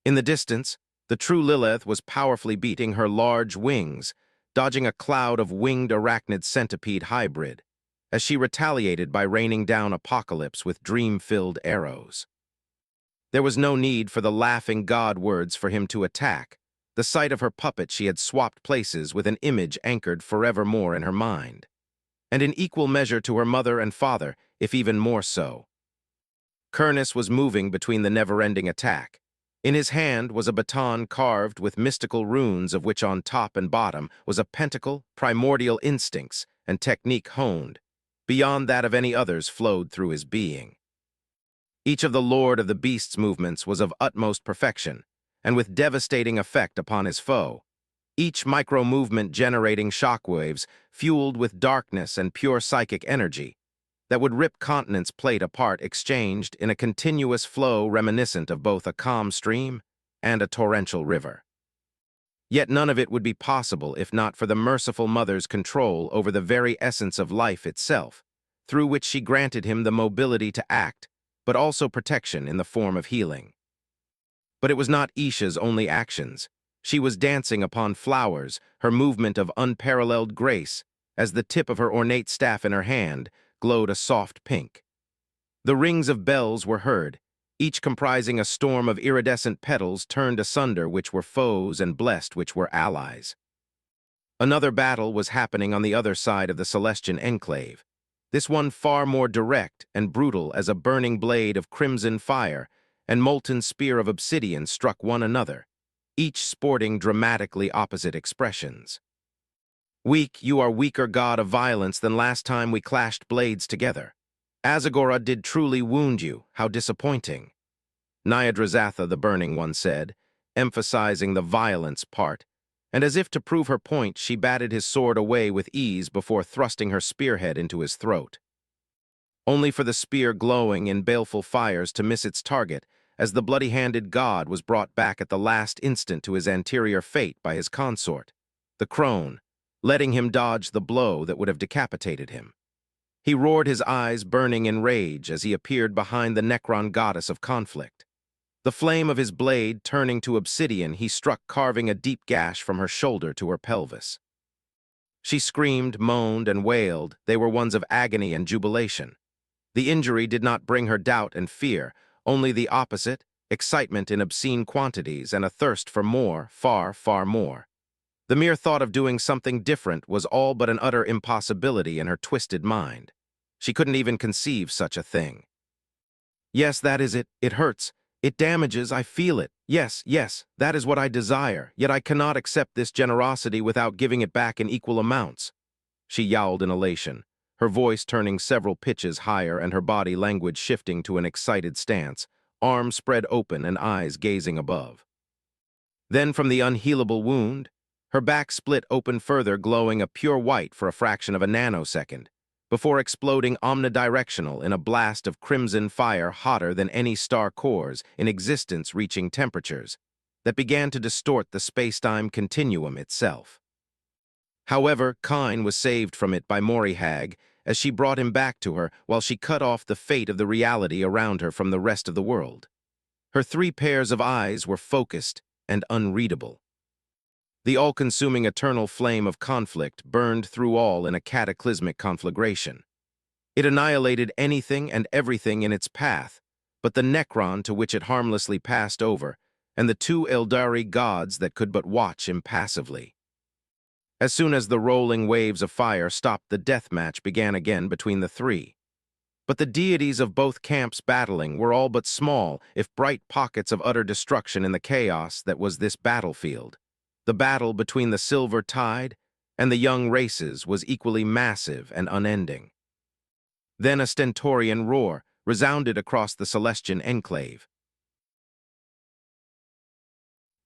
S1: In the distance, the true Lilith was powerfully beating her large wings, dodging a cloud of winged arachnid centipede hybrid, as she retaliated by raining down apocalypse with dream-filled arrows. There was no need for the laughing god words for him to attack. The sight of her puppet she had swapped places with an image anchored forevermore in her mind, and in equal measure to her mother and father, if even more so. Kurnus was moving between the never-ending attack. In his hand was a baton carved with mystical runes, of which on top and bottom was a pentacle, primordial instincts, and technique honed. Beyond that of any others flowed through his being. Each of the Lord of the Beasts movements was of utmost perfection, and with devastating effect upon his foe, each micro-movement generating shockwaves fueled with darkness and pure psychic energy that would rip continents plate apart, exchanged in a continuous flow reminiscent of both a calm stream and a torrential river. Yet none of it would be possible if not for the merciful mother's control over the very essence of life itself, through which she granted him the mobility to act, but also protection in the form of healing. But it was not Isha's only actions. She was dancing upon flowers, her movement of unparalleled grace, as the tip of her ornate staff in her hand glowed a soft pink. The rings of bells were heard, each comprising a storm of iridescent petals turned asunder, which were foes, and blessed, which were allies. Another battle was happening on the other side of the Celestian enclave, this one far more direct and brutal, as a burning blade of crimson fire and molten spear of obsidian struck one another, each sporting dramatically opposite expressions. Weak, you are weaker, god of violence, than last time we clashed blades together. Azagora did truly wound you, how disappointing. Nyadrazatha, the Burning One, said, emphasizing the violence part, and as if to prove her point, she batted his sword away with ease before thrusting her spearhead into his throat. Only for the spear glowing in baleful fires to miss its target, as the bloody-handed god was brought back at the last instant to his anterior fate by his consort, the crone, letting him dodge the blow that would have decapitated him. He roared, his eyes burning in rage as he appeared behind the Necron goddess of conflict. The flame of his blade turning to obsidian, he struck, carving a deep gash from her shoulder to her pelvis. She screamed, moaned, and wailed. They were ones of agony and jubilation. The injury did not bring her doubt and fear, only the opposite, excitement in obscene quantities and a thirst for more, far, far more. The mere thought of doing something different was all but an utter impossibility in her twisted mind. She couldn't even conceive such a thing. Yes, that is it. It hurts. It damages. I feel it. Yes, yes, that is what I desire. Yet I cannot accept this generosity without giving it back in equal amounts. She yowled in elation, her voice turning several pitches higher and her body language shifting to an excited stance, arms spread open and eyes gazing above. Then from the unhealable wound, her back split open further, glowing a pure white for a fraction of a nanosecond, before exploding omnidirectional in a blast of crimson fire hotter than any star cores in existence, reaching temperatures that began to distort the space-time continuum itself. However, Kine was saved from it by Morihag as she brought him back to her while she cut off the fate of the reality around her from the rest of the world. Her 3 pairs of eyes were focused and unreadable. The all-consuming eternal flame of conflict burned through all in a cataclysmic conflagration. It annihilated anything and everything in its path, but the Necron to which it harmlessly passed over, and the two Eldari gods that could but watch impassively. As soon as the rolling waves of fire stopped, the death match began again between the three. But the deities of both camps battling were all but small, if bright pockets of utter destruction in the chaos that was this battlefield. The battle between the Silver Tide and the young races was equally massive and unending. Then a stentorian roar resounded across the Celestian enclave.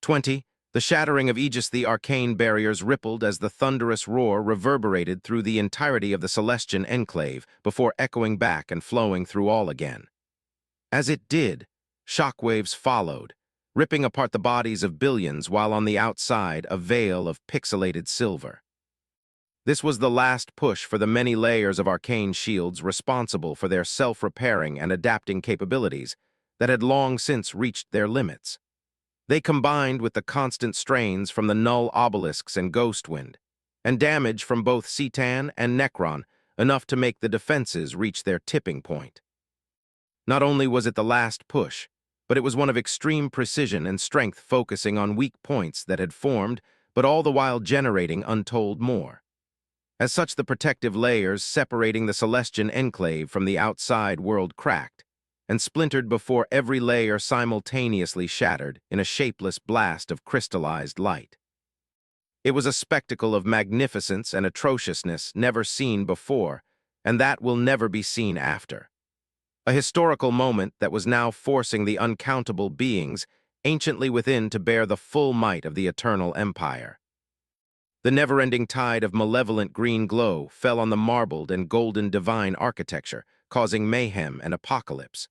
S1: 20. The shattering of Aegis. The arcane barriers rippled as the thunderous roar reverberated through the entirety of the Celestian enclave before echoing back and flowing through all again. As it did, shockwaves followed, ripping apart the bodies of billions while on the outside a veil of pixelated silver. This was the last push for the many layers of arcane shields responsible for their self-repairing and adapting capabilities that had long since reached their limits. They combined with the constant strains from the null obelisks and Ghostwind, and damage from both Citan and Necron, enough to make the defenses reach their tipping point. Not only was it the last push, but it was one of extreme precision and strength, focusing on weak points that had formed, but all the while generating untold more. As such, the protective layers separating the Celestian enclave from the outside world cracked, and splintered before every layer simultaneously shattered in a shapeless blast of crystallized light. It was a spectacle of magnificence and atrociousness never seen before, and that will never be seen after. A historical moment that was now forcing the uncountable beings anciently within to bear the full might of the eternal empire. The never-ending tide of malevolent green glow fell on the marbled and golden divine architecture, causing mayhem and apocalypse.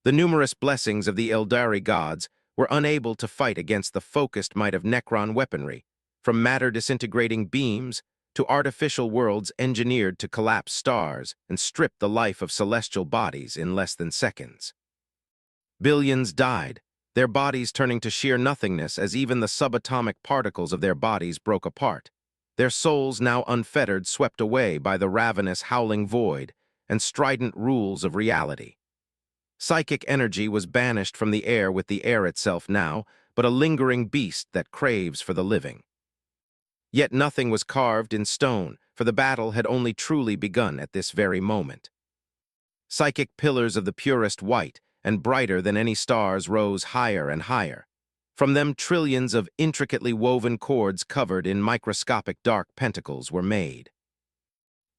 S1: The numerous blessings of the Eldari gods were unable to fight against the focused might of Necron weaponry, from matter-disintegrating beams to artificial worlds engineered to collapse stars and strip the life of celestial bodies in less than seconds. Billions died, their bodies turning to sheer nothingness as even the subatomic particles of their bodies broke apart, their souls now unfettered, swept away by the ravenous howling void and strident rules of reality. Psychic energy was banished from the air, with the air itself now but a lingering beast that craves for the living. Yet nothing was carved in stone, for the battle had only truly begun at this very moment. Psychic pillars of the purest white and brighter than any stars rose higher and higher. From them trillions of intricately woven cords covered in microscopic dark pentacles were made.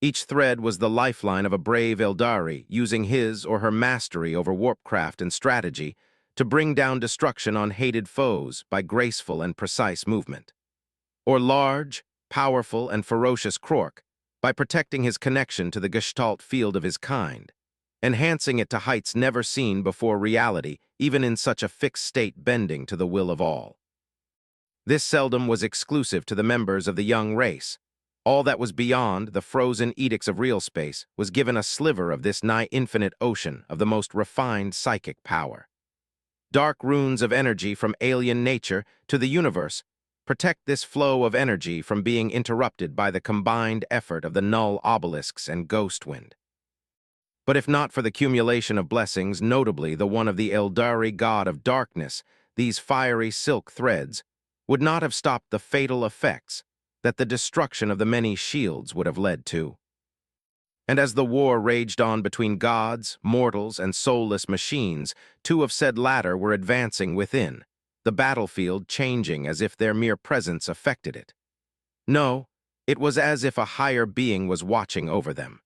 S1: Each thread was the lifeline of a brave Eldari using his or her mastery over warpcraft and strategy to bring down destruction on hated foes by graceful and precise movement. Or large, powerful, and ferocious Krork by protecting his connection to the Gestalt field of his kind, enhancing it to heights never seen before reality, even in such a fixed state bending to the will of all. This seldom was exclusive to the members of the young race. All that was beyond the frozen edicts of real space was given a sliver of this nigh-infinite ocean of the most refined psychic power. Dark runes of energy from alien nature to the universe protect this flow of energy from being interrupted by the combined effort of the null obelisks and Ghostwind. But if not for the cumulation of blessings, notably the one of the Eldari god of darkness, these fiery silk threads would not have stopped the fatal effects that the destruction of the many shields would have led to. And as the war raged on between gods, mortals, and soulless machines, two of said latter were advancing within, the battlefield changing as if their mere presence affected it. No, it was as if a higher being was watching over them.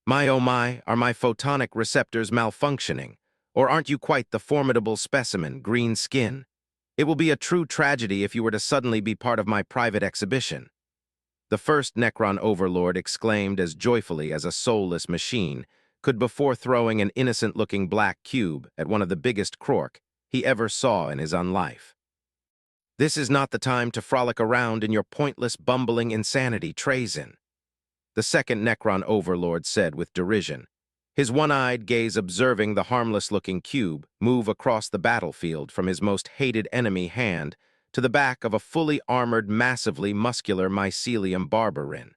S1: My oh my, are my photonic receptors malfunctioning? Or aren't you quite the formidable specimen, green skin? It will be a true tragedy if you were to suddenly be part of my private exhibition. The first Necron overlord exclaimed as joyfully as a soulless machine could before throwing an innocent-looking black cube at one of the biggest Krork he ever saw in his unlife. This is not the time to frolic around in your pointless, bumbling insanity, Trazyn, the second Necron overlord said with derision, his one-eyed gaze observing the harmless-looking cube move across the battlefield from his most hated enemy hand to the back of a fully armored, massively muscular mycelium barbarin.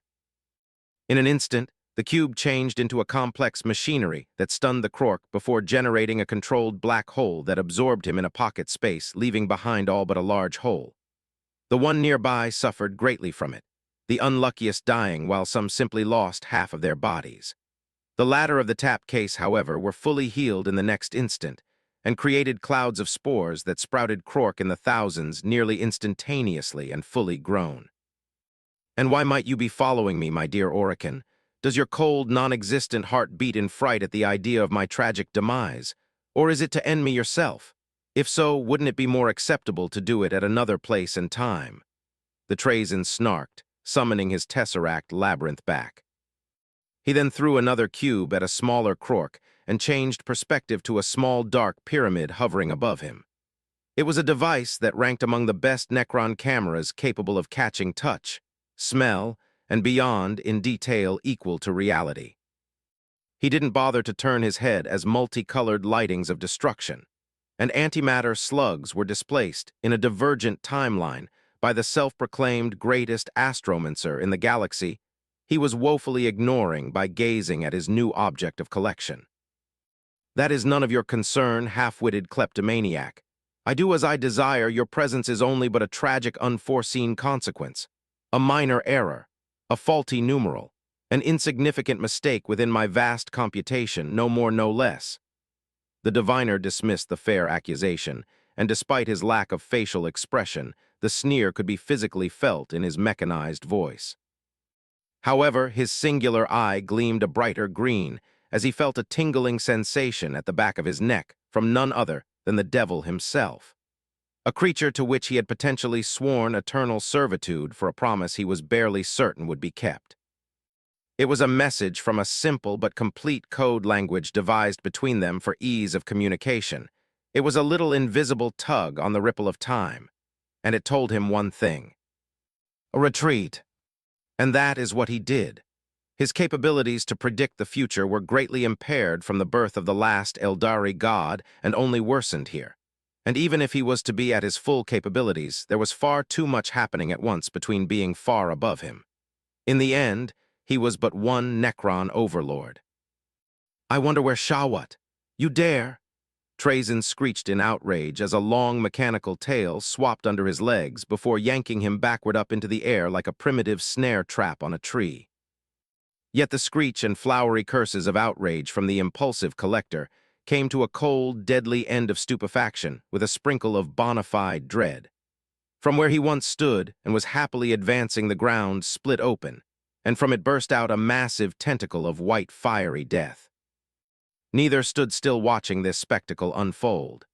S1: In an instant, The cube changed into a complex machinery that stunned the Krork before generating a controlled black hole that absorbed him in a pocket space, leaving behind all but a large hole. The one nearby suffered greatly from it, the unluckiest dying while some simply lost half of their bodies. The latter of the tap case, however, were fully healed in the next instant, and created clouds of spores that sprouted Krork in the thousands nearly instantaneously and fully grown. And why might you be following me, my dear Orican? Does your cold, non-existent heart beat in fright at the idea of my tragic demise? Or is it to end me yourself? If so, wouldn't it be more acceptable to do it at another place and time? The Trazen snarked, summoning his tesseract labyrinth back. He then threw another cube at a smaller Krork and changed perspective to a small dark pyramid hovering above him. It was a device that ranked among the best Necron cameras capable of catching touch, smell, and beyond in detail equal to reality. He didn't bother to turn his head as multicolored lightings of destruction, and antimatter slugs were displaced in a divergent timeline by the self-proclaimed greatest astromancer in the galaxy he was woefully ignoring by gazing at his new object of collection. That is none of your concern, half-witted kleptomaniac. I do as I desire. Your presence is only but a tragic unforeseen consequence, a minor error, a faulty numeral, an insignificant mistake within my vast computation, no more, no less. The diviner dismissed the fair accusation, and despite his lack of facial expression, the sneer could be physically felt in his mechanized voice. However, his singular eye gleamed a brighter green as he felt a tingling sensation at the back of his neck from none other than the devil himself, a creature to which he had potentially sworn eternal servitude for a promise he was barely certain would be kept. It was a message from a simple but complete code language devised between them for ease of communication. It was a little invisible tug on the ripple of time, and it told him one thing: a retreat. And that is what he did. His capabilities to predict the future were greatly impaired from the birth of the last Eldari god and only worsened here. And even if he was to be at his full capabilities, there was far too much happening at once between being far above him. In the end, he was but one Necron overlord. I wonder where Shawat. You dare? Trazen screeched in outrage as a long mechanical tail swapped under his legs before yanking him backward up into the air like a primitive snare trap on a tree. Yet the screech and flowery curses of outrage from the impulsive collector came to a cold, deadly end of stupefaction with a sprinkle of bona fide dread. From where he once stood and was happily advancing, the ground split open, and from it burst out a massive tentacle of white fiery death. Neither stood still watching this spectacle unfold.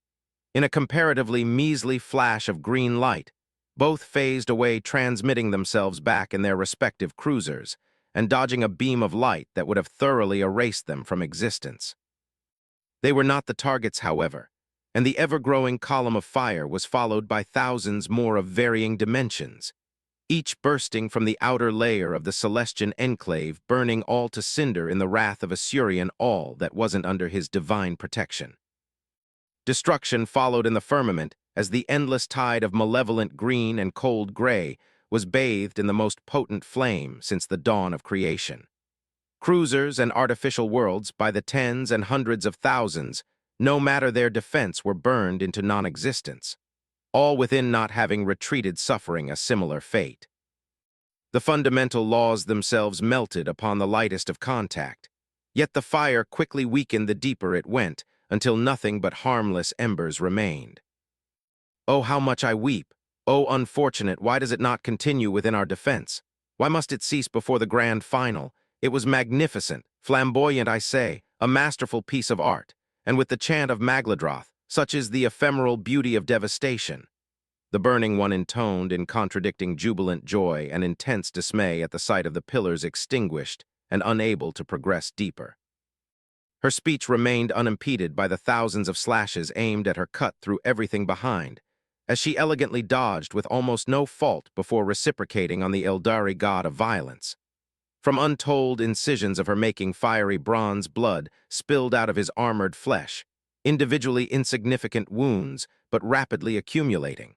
S1: In a comparatively measly flash of green light, both phased away, transmitting themselves back in their respective cruisers, and dodging a beam of light that would have thoroughly erased them from existence. They were not the targets, however, and the ever-growing column of fire was followed by thousands more of varying dimensions, each bursting from the outer layer of the Celestian enclave, burning all to cinder in the wrath of Asurian all that wasn't under his divine protection. Destruction followed in the firmament as the endless tide of malevolent green and cold gray was bathed in the most potent flame since the dawn of creation. Cruisers and artificial worlds by the tens and hundreds of thousands, no matter their defense, were burned into non-existence, all within not having retreated, suffering a similar fate. The fundamental laws themselves melted upon the lightest of contact, yet the fire quickly weakened the deeper it went, until nothing but harmless embers remained. Oh, how much I weep! Oh, unfortunate, why does it not continue within our defense? Why must it cease before the grand final? It was magnificent, flamboyant, I say, a masterful piece of art, and with the chant of Magladroth, such is the ephemeral beauty of devastation. The Burning One intoned in contradicting jubilant joy and intense dismay at the sight of the pillars extinguished and unable to progress deeper. Her speech remained unimpeded by the thousands of slashes aimed at her, cut through everything behind, as she elegantly dodged with almost no fault before reciprocating on the Eldari god of violence. From untold incisions of her making, fiery bronze blood spilled out of his armored flesh, individually insignificant wounds, but rapidly accumulating.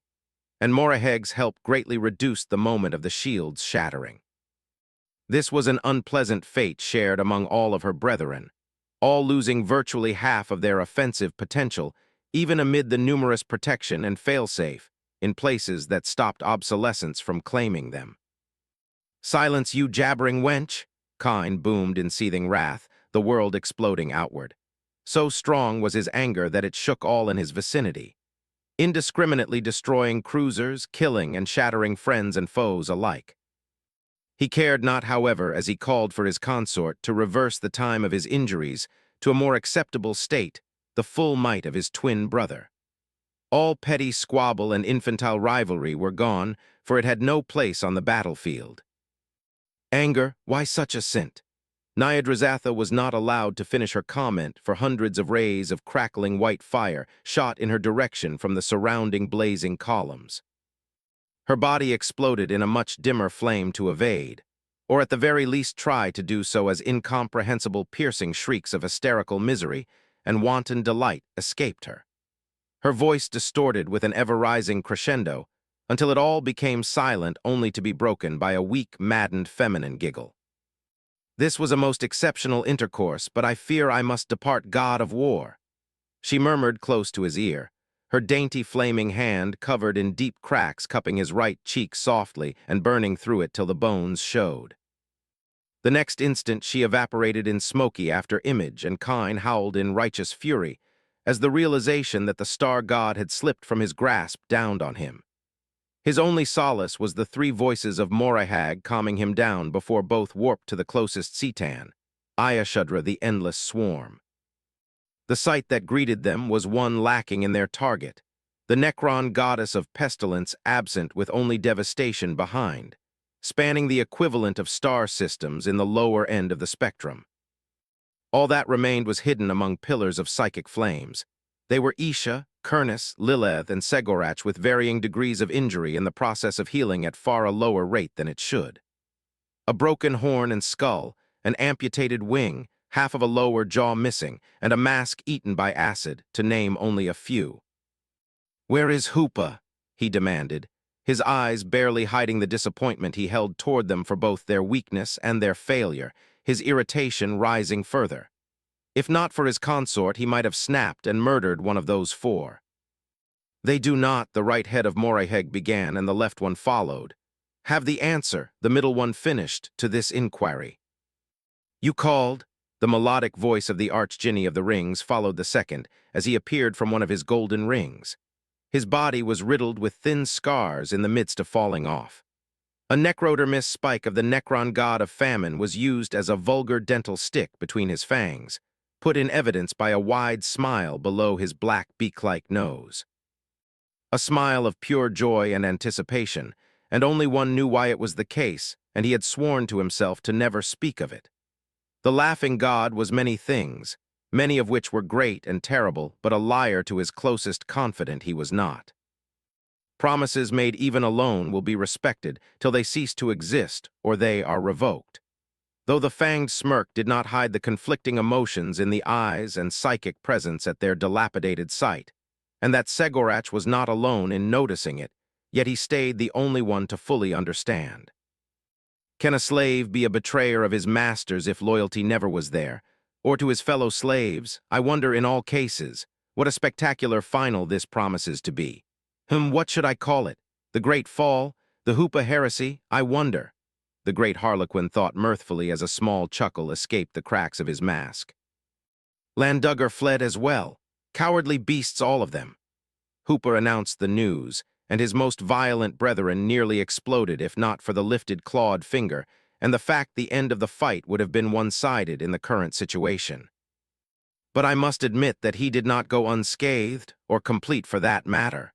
S1: And Moraheg's help greatly reduced the moment of the shield's shattering. This was an unpleasant fate shared among all of her brethren, all losing virtually half of their offensive potential, even amid the numerous protection and failsafe in places that stopped obsolescence from claiming them. "Silence, you jabbering wench!" Kine boomed in seething wrath, the world exploding outward. So strong was his anger that it shook all in his vicinity, indiscriminately destroying cruisers, killing and shattering friends and foes alike. He cared not, however, as he called for his consort to reverse the time of his injuries to a more acceptable state, the full might of his twin brother. All petty squabble and infantile rivalry were gone, for it had no place on the battlefield. Anger, why such a scent? Nyadrazatha was not allowed to finish her comment, for hundreds of rays of crackling white fire shot in her direction from the surrounding blazing columns. Her body exploded in a much dimmer flame to evade, or at the very least try to do so as incomprehensible piercing shrieks of hysterical misery and wanton delight escaped her. Her voice distorted with an ever-rising crescendo until it all became silent, only to be broken by a weak, maddened feminine giggle. "This was a most exceptional intercourse, but I fear I must depart, god of war," she murmured close to his ear, her dainty flaming hand covered in deep cracks cupping his right cheek softly and burning through it till the bones showed. The next instant she evaporated in smoky after image, and Kine howled in righteous fury as the realization that the star god had slipped from his grasp downed on him. His only solace was the three voices of Morihag calming him down before both warped to the closest Cetan, Ayashudra the endless swarm. The sight that greeted them was one lacking in their target, the Necron goddess of pestilence absent with only devastation behind, spanning the equivalent of star systems in the lower end of the spectrum. All that remained was hidden among pillars of psychic flames. They were Isha, Kurnus, Lilith, and Segorach with varying degrees of injury in the process of healing at far a lower rate than it should. A broken horn and skull, an amputated wing, half of a lower jaw missing, and a mask eaten by acid, to name only a few. "Where is Hoopa?" he demanded, his eyes barely hiding the disappointment he held toward them for both their weakness and their failure, his irritation rising further. If not for his consort, he might have snapped and murdered one of those four. "They do not," the right head of Moriheg began, and the left one followed. "Have the answer," the middle one finished, "to this inquiry." "You called?" The melodic voice of the Archdjinni of the rings followed the second, as he appeared from one of his golden rings. His body was riddled with thin scars in the midst of falling off. A necrodermis spike of the Necron god of famine was used as a vulgar dental stick between his fangs, put in evidence by a wide smile below his black beak-like nose. A smile of pure joy and anticipation, and only one knew why it was the case, and he had sworn to himself to never speak of it. The laughing god was many things, many of which were great and terrible, but a liar to his closest confidant he was not. Promises made even alone will be respected till they cease to exist or they are revoked. Though the fanged smirk did not hide the conflicting emotions in the eyes and psychic presence at their dilapidated sight, and that Segorach was not alone in noticing it, yet he stayed the only one to fully understand. Can a slave be a betrayer of his masters if loyalty never was there? Or to his fellow slaves? I wonder in all cases, what a spectacular final this promises to be. What should I call it? The Great Fall? The Hoopa heresy? I wonder. The great harlequin thought mirthfully as a small chuckle escaped the cracks of his mask. Landugger fled as well. Cowardly beasts, all of them. Hoopa announced the news, and his most violent brethren nearly exploded if not for the lifted clawed finger and the fact the end of the fight would have been one-sided in the current situation. But I must admit that he did not go unscathed, or complete for that matter.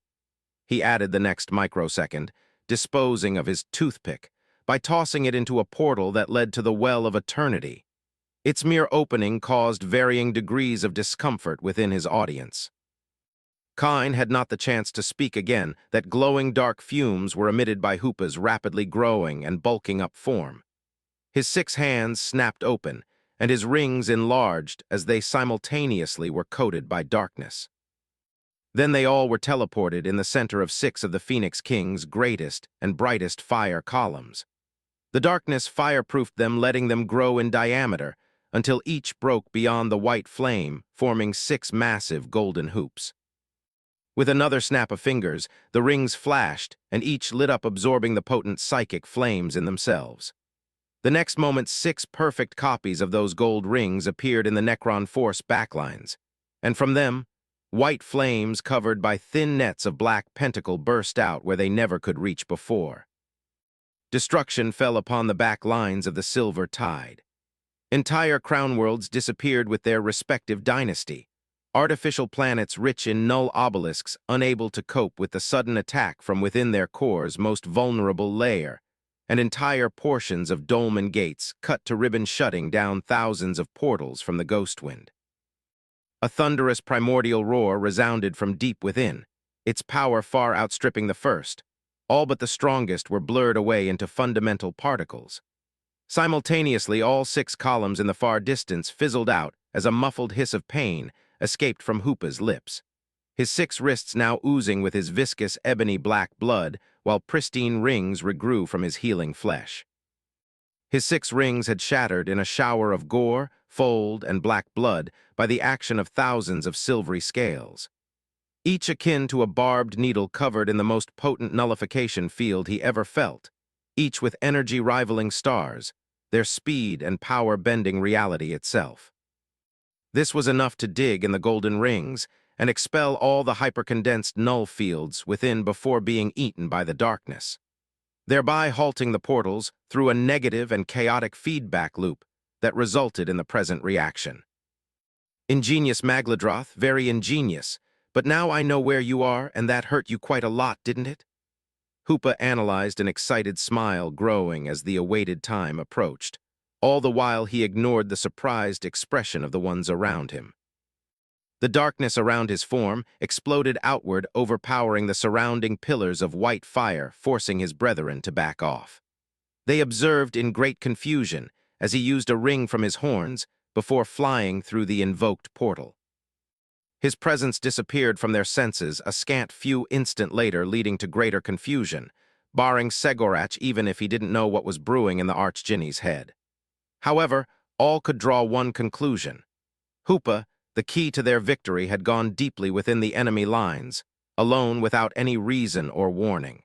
S1: He added the next microsecond, disposing of his toothpick, by tossing it into a portal that led to the Well of Eternity. Its mere opening caused varying degrees of discomfort within his audience. Kine had not the chance to speak again, that glowing dark fumes were emitted by Hoopa's rapidly growing and bulking up form. His 6 hands snapped open, and his rings enlarged as they simultaneously were coated by darkness. Then they all were teleported in the center of 6 of the Phoenix King's greatest and brightest fire columns. The darkness fireproofed them, letting them grow in diameter, until each broke beyond the white flame, forming 6 massive golden hoops. With another snap of fingers, the rings flashed, and each lit up, absorbing the potent psychic flames in themselves. The next moment, 6 perfect copies of those gold rings appeared in the Necron Force backlines, and from them, white flames covered by thin nets of black pentacle burst out where they never could reach before. Destruction fell upon the back lines of the Silver Tide. Entire crown worlds disappeared with their respective dynasty. Artificial planets rich in null obelisks, unable to cope with the sudden attack from within their core's most vulnerable layer, and entire portions of dolmen gates cut to ribbon, shutting down thousands of portals from the ghost wind. A thunderous primordial roar resounded from deep within, its power far outstripping the first. All but the strongest were blurred away into fundamental particles. Simultaneously, all 6 columns in the far distance fizzled out as a muffled hiss of pain escaped from Hoopa's lips, his 6 wrists now oozing with his viscous ebony black blood, while pristine rings regrew from his healing flesh. His 6 rings had shattered in a shower of gore, fold, and black blood by the action of thousands of silvery scales, each akin to a barbed needle covered in the most potent nullification field he ever felt, each with energy rivaling stars, their speed and power bending reality itself. This was enough to dig in the golden rings and expel all the hypercondensed null fields within before being eaten by the darkness, thereby halting the portals through a negative and chaotic feedback loop that resulted in the present reaction. Ingenious Magladroth, very ingenious, but now I know where you are, and that hurt you quite a lot, didn't it? Hoopa analyzed, an excited smile growing as the awaited time approached. All the while he ignored the surprised expression of the ones around him. The darkness around his form exploded outward, overpowering the surrounding pillars of white fire, forcing his brethren to back off. They observed in great confusion as he used a ring from his horns before flying through the invoked portal. His presence disappeared from their senses a scant few instants later, leading to greater confusion, barring Segorach even if he didn't know what was brewing in the Archdjinni's head. However, all could draw one conclusion. Hoopa, the key to their victory, had gone deeply within the enemy lines, alone without any reason or warning.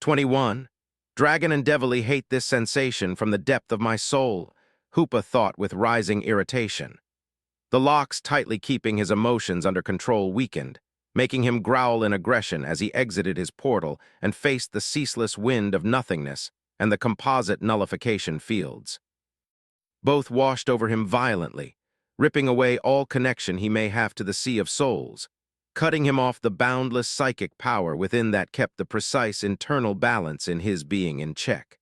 S1: 21. Dragon and Devilly hate this sensation from the depth of my soul, Hoopa thought with rising irritation. The locks tightly keeping his emotions under control weakened, making him growl in aggression as he exited his portal and faced the ceaseless wind of nothingness and the composite nullification fields. Both washed over him violently, ripping away all connection he may have to the Sea of Souls, cutting him off the boundless psychic power within that kept the precise internal balance in his being in check.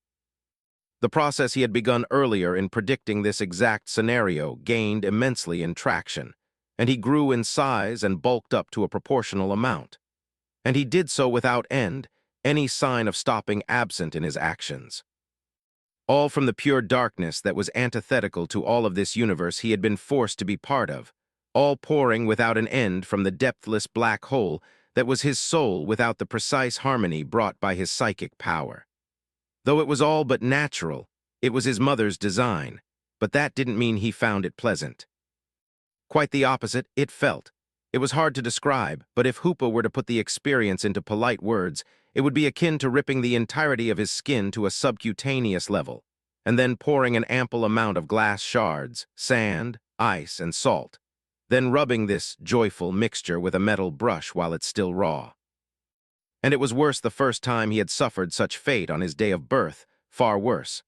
S1: The process he had begun earlier in predicting this exact scenario gained immensely in traction, and he grew in size and bulked up to a proportional amount. And he did so without end, any sign of stopping absent in his actions. All from the pure darkness that was antithetical to all of this universe he had been forced to be part of, all pouring without an end from the depthless black hole that was his soul without the precise harmony brought by his psychic power. Though it was all but natural, it was his mother's design, but that didn't mean he found it pleasant. Quite the opposite, it felt. It was hard to describe, but if Hoopa were to put the experience into polite words, it would be akin to ripping the entirety of his skin to a subcutaneous level, and then pouring an ample amount of glass shards, sand, ice, and salt, then rubbing this joyful mixture with a metal brush while it's still raw. And it was worse the first time he had suffered such fate on his day of birth, far worse.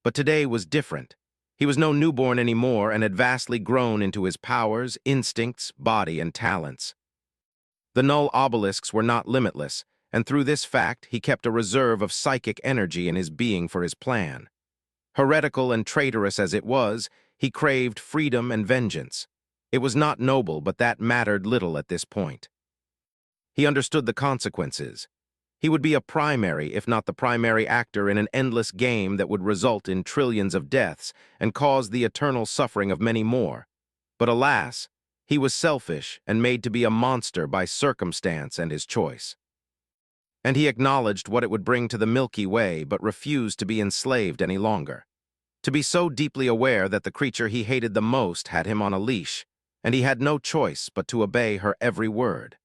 S1: But today was different. He was no newborn anymore and had vastly grown into his powers, instincts, body, and talents. The null obelisks were not limitless, and through this fact he kept a reserve of psychic energy in his being for his plan. Heretical and traitorous as it was, he craved freedom and vengeance. It was not noble, but that mattered little at this point. He understood the consequences. He would be a primary, if not the primary actor in an endless game that would result in trillions of deaths and cause the eternal suffering of many more. But alas, he was selfish and made to be a monster by circumstance and his choice. and he acknowledged what it would bring to the Milky Way but refused to be enslaved any longer. To be so deeply aware that the creature he hated the most had him on a leash, and he had no choice but to obey her every word.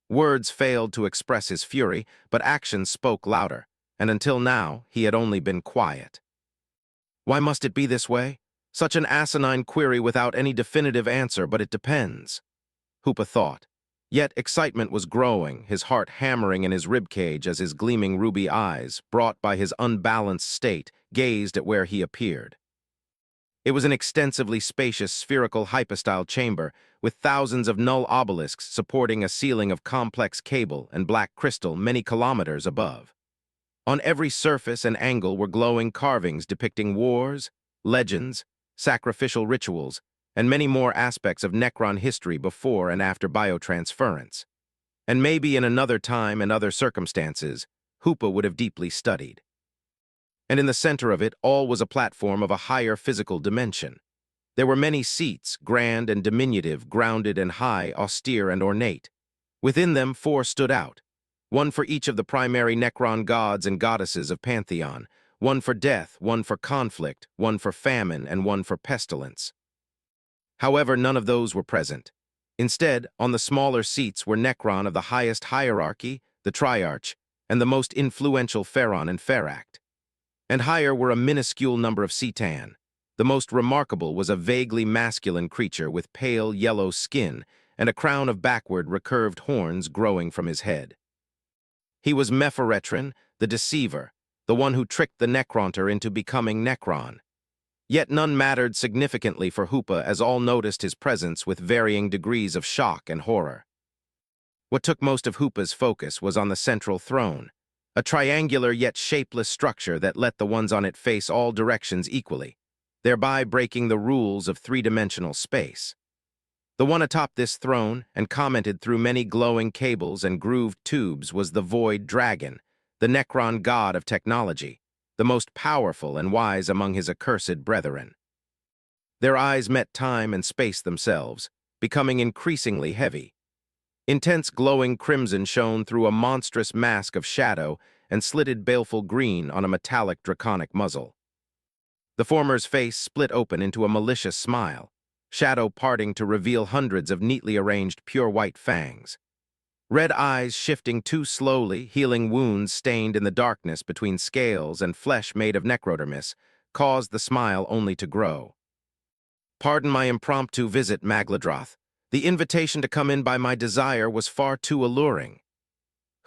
S1: Words failed to express his fury, but actions spoke louder, and until now he had only been quiet. Why must it be this way? Such an asinine query without any definitive answer, but it depends. Hoopa thought. Yet excitement was growing, his heart hammering in his ribcage as his gleaming ruby eyes, brought by his unbalanced state, gazed at where he appeared. It was an extensively spacious spherical hypostyle chamber with thousands of null obelisks supporting a ceiling of complex cable and black crystal many kilometers above. On every surface and angle were glowing carvings depicting wars, legends, sacrificial rituals, and many more aspects of Necron history before and after biotransference. And maybe in another time and other circumstances, Hoopa would have deeply studied. And in the center of it, all was a platform of a higher physical dimension. There were many seats, grand and diminutive, grounded and high, austere and ornate. Within them, 4 stood out. One for each of the primary Necron gods and goddesses of Pantheon, one for death, one for conflict, one for famine, and one for pestilence. However, none of those were present. Instead, on the smaller seats were Necron of the highest hierarchy, the Triarch, and the most influential Pharaon and Pharact. And higher were a minuscule number of Cetan. The most remarkable was a vaguely masculine creature with pale yellow skin and a crown of backward recurved horns growing from his head. He was Mepharetron, the Deceiver, the one who tricked the Necronter into becoming Necron. Yet none mattered significantly for Hoopa, as all noticed his presence with varying degrees of shock and horror. What took most of Hoopa's focus was on the central throne, a triangular yet shapeless structure that let the ones on it face all directions equally, thereby breaking the rules of three-dimensional space. The one atop this throne, and commented through many glowing cables and grooved tubes, was the Void Dragon, the Necron god of technology, the most powerful and wise among his accursed brethren. Their eyes met time and space themselves, becoming increasingly heavy. Intense glowing crimson shone through a monstrous mask of shadow and slitted baleful green on a metallic draconic muzzle. The former's face split open into a malicious smile, shadow parting to reveal hundreds of neatly arranged pure white fangs. Red eyes shifting too slowly, healing wounds stained in the darkness between scales and flesh made of necrodermis, caused the smile only to grow. Pardon my impromptu visit, Magladroth. The invitation to come in by my desire was far too alluring.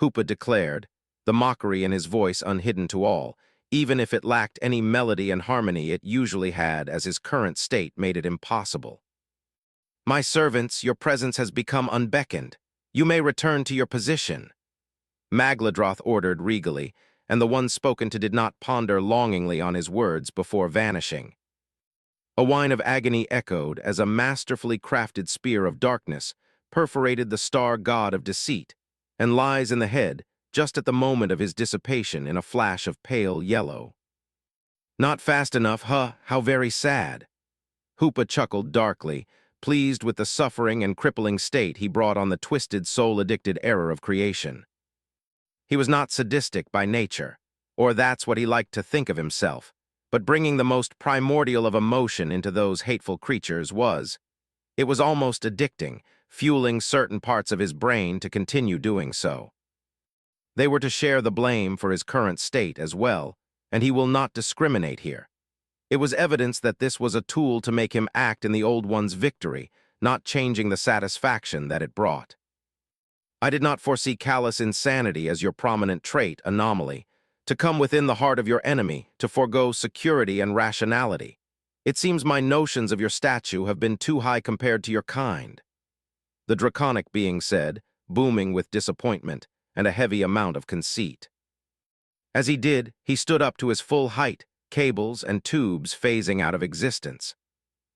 S1: Hoopa declared, the mockery in his voice unhidden to all, even if it lacked any melody and harmony it usually had, as his current state made it impossible. My servants, your presence has become unbeckoned. You may return to your position. Magladroth ordered regally, and the one spoken to did not ponder longingly on his words before vanishing. A whine of agony echoed as a masterfully crafted spear of darkness perforated the star god of deceit and lies in the head just at the moment of his dissipation in a flash of pale yellow. Not fast enough, huh? How very sad. Hoopa chuckled darkly, pleased with the suffering and crippling state he brought on the twisted, soul-addicted error of creation. He was not sadistic by nature, or that's what he liked to think of himself, but bringing the most primordial of emotion into those hateful creatures was. It was almost addicting, fueling certain parts of his brain to continue doing so. They were to share the blame for his current state as well, and he will not discriminate here. It was evidence that this was a tool to make him act in the old one's victory, not changing the satisfaction that it brought. I did not foresee callous insanity as your prominent trait, anomaly, to come within the heart of your enemy, to forego security and rationality. It seems my notions of your statue have been too high compared to your kind. The draconic being said, booming with disappointment and a heavy amount of conceit. As he did, he stood up to his full height, cables and tubes phasing out of existence.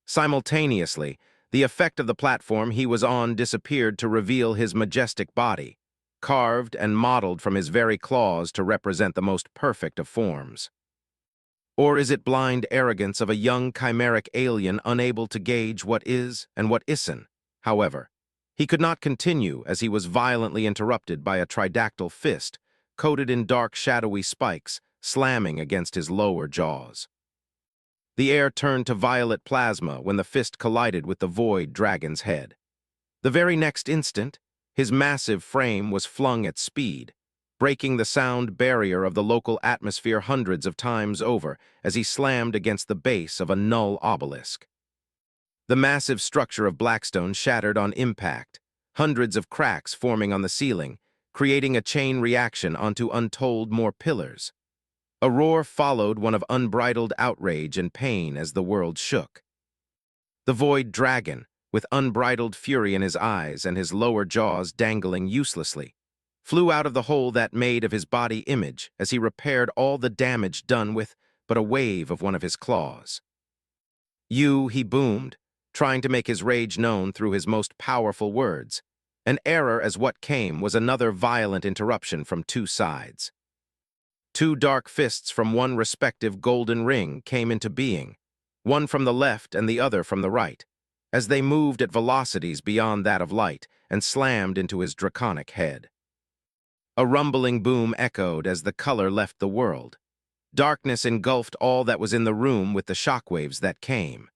S1: Simultaneously, the effect of the platform he was on disappeared to reveal his majestic body, carved and modeled from his very claws to represent the most perfect of forms. Or is it blind arrogance of a young chimeric alien unable to gauge what is and what isn't? However, he could not continue as he was violently interrupted by a tridactyl fist, coated in dark, shadowy spikes, slamming against his lower jaws. The air turned to violet plasma when the fist collided with the void dragon's head. The very next instant, his massive frame was flung at speed, breaking the sound barrier of the local atmosphere hundreds of times over as he slammed against the base of a null obelisk. The massive structure of Blackstone shattered on impact, hundreds of cracks forming on the ceiling, creating a chain reaction onto untold more pillars. A roar followed, one of unbridled outrage and pain as the world shook. The void dragon, with unbridled fury in his eyes and his lower jaws dangling uselessly, flew out of the hole that made of his body image as he repaired all the damage done with but a wave of one of his claws. "You," he boomed, trying to make his rage known through his most powerful words. An error as what came was another violent interruption from two sides. Two dark fists from one respective golden ring came into being, one from the left and the other from the right, as they moved at velocities beyond that of light and slammed into his draconic head. A rumbling boom echoed as the color left the world. Darkness engulfed all that was in the room with the shockwaves that came.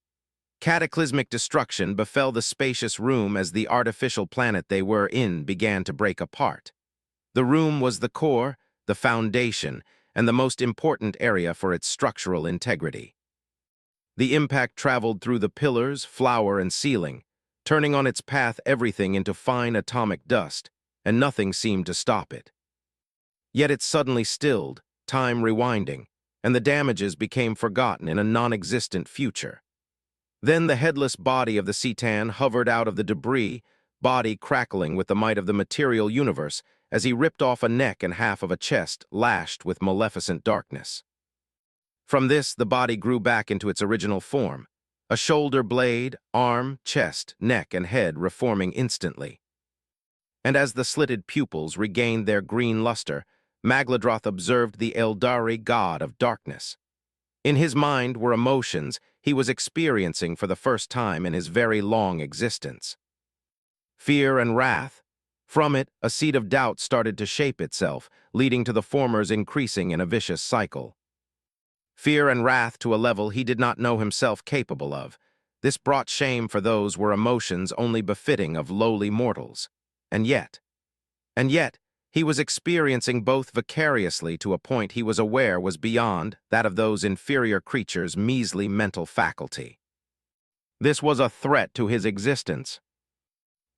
S1: Cataclysmic destruction befell the spacious room as the artificial planet they were in began to break apart. The room was the core, the foundation, and the most important area for its structural integrity. The impact traveled through the pillars, floor, and ceiling, turning on its path everything into fine atomic dust, and nothing seemed to stop it. Yet it suddenly stilled, time rewinding, and the damages became forgotten in a non-existent future. Then the headless body of the Citan hovered out of the debris, body crackling with the might of the material universe as he ripped off a neck and half of a chest lashed with maleficent darkness. From this, the body grew back into its original form, a shoulder blade, arm, chest, neck, and head reforming instantly. And as the slitted pupils regained their green luster, Magladroth observed the Eldari god of darkness. In his mind were emotions he was experiencing for the first time in his very long existence. Fear and wrath. From it, a seed of doubt started to shape itself, leading to the former's increasing in a vicious cycle. Fear and wrath to a level he did not know himself capable of. This brought shame for those were emotions only befitting of lowly mortals. And yet, he was experiencing both vicariously to a point he was aware was beyond that of those inferior creatures' measly mental faculty. This was a threat to his existence.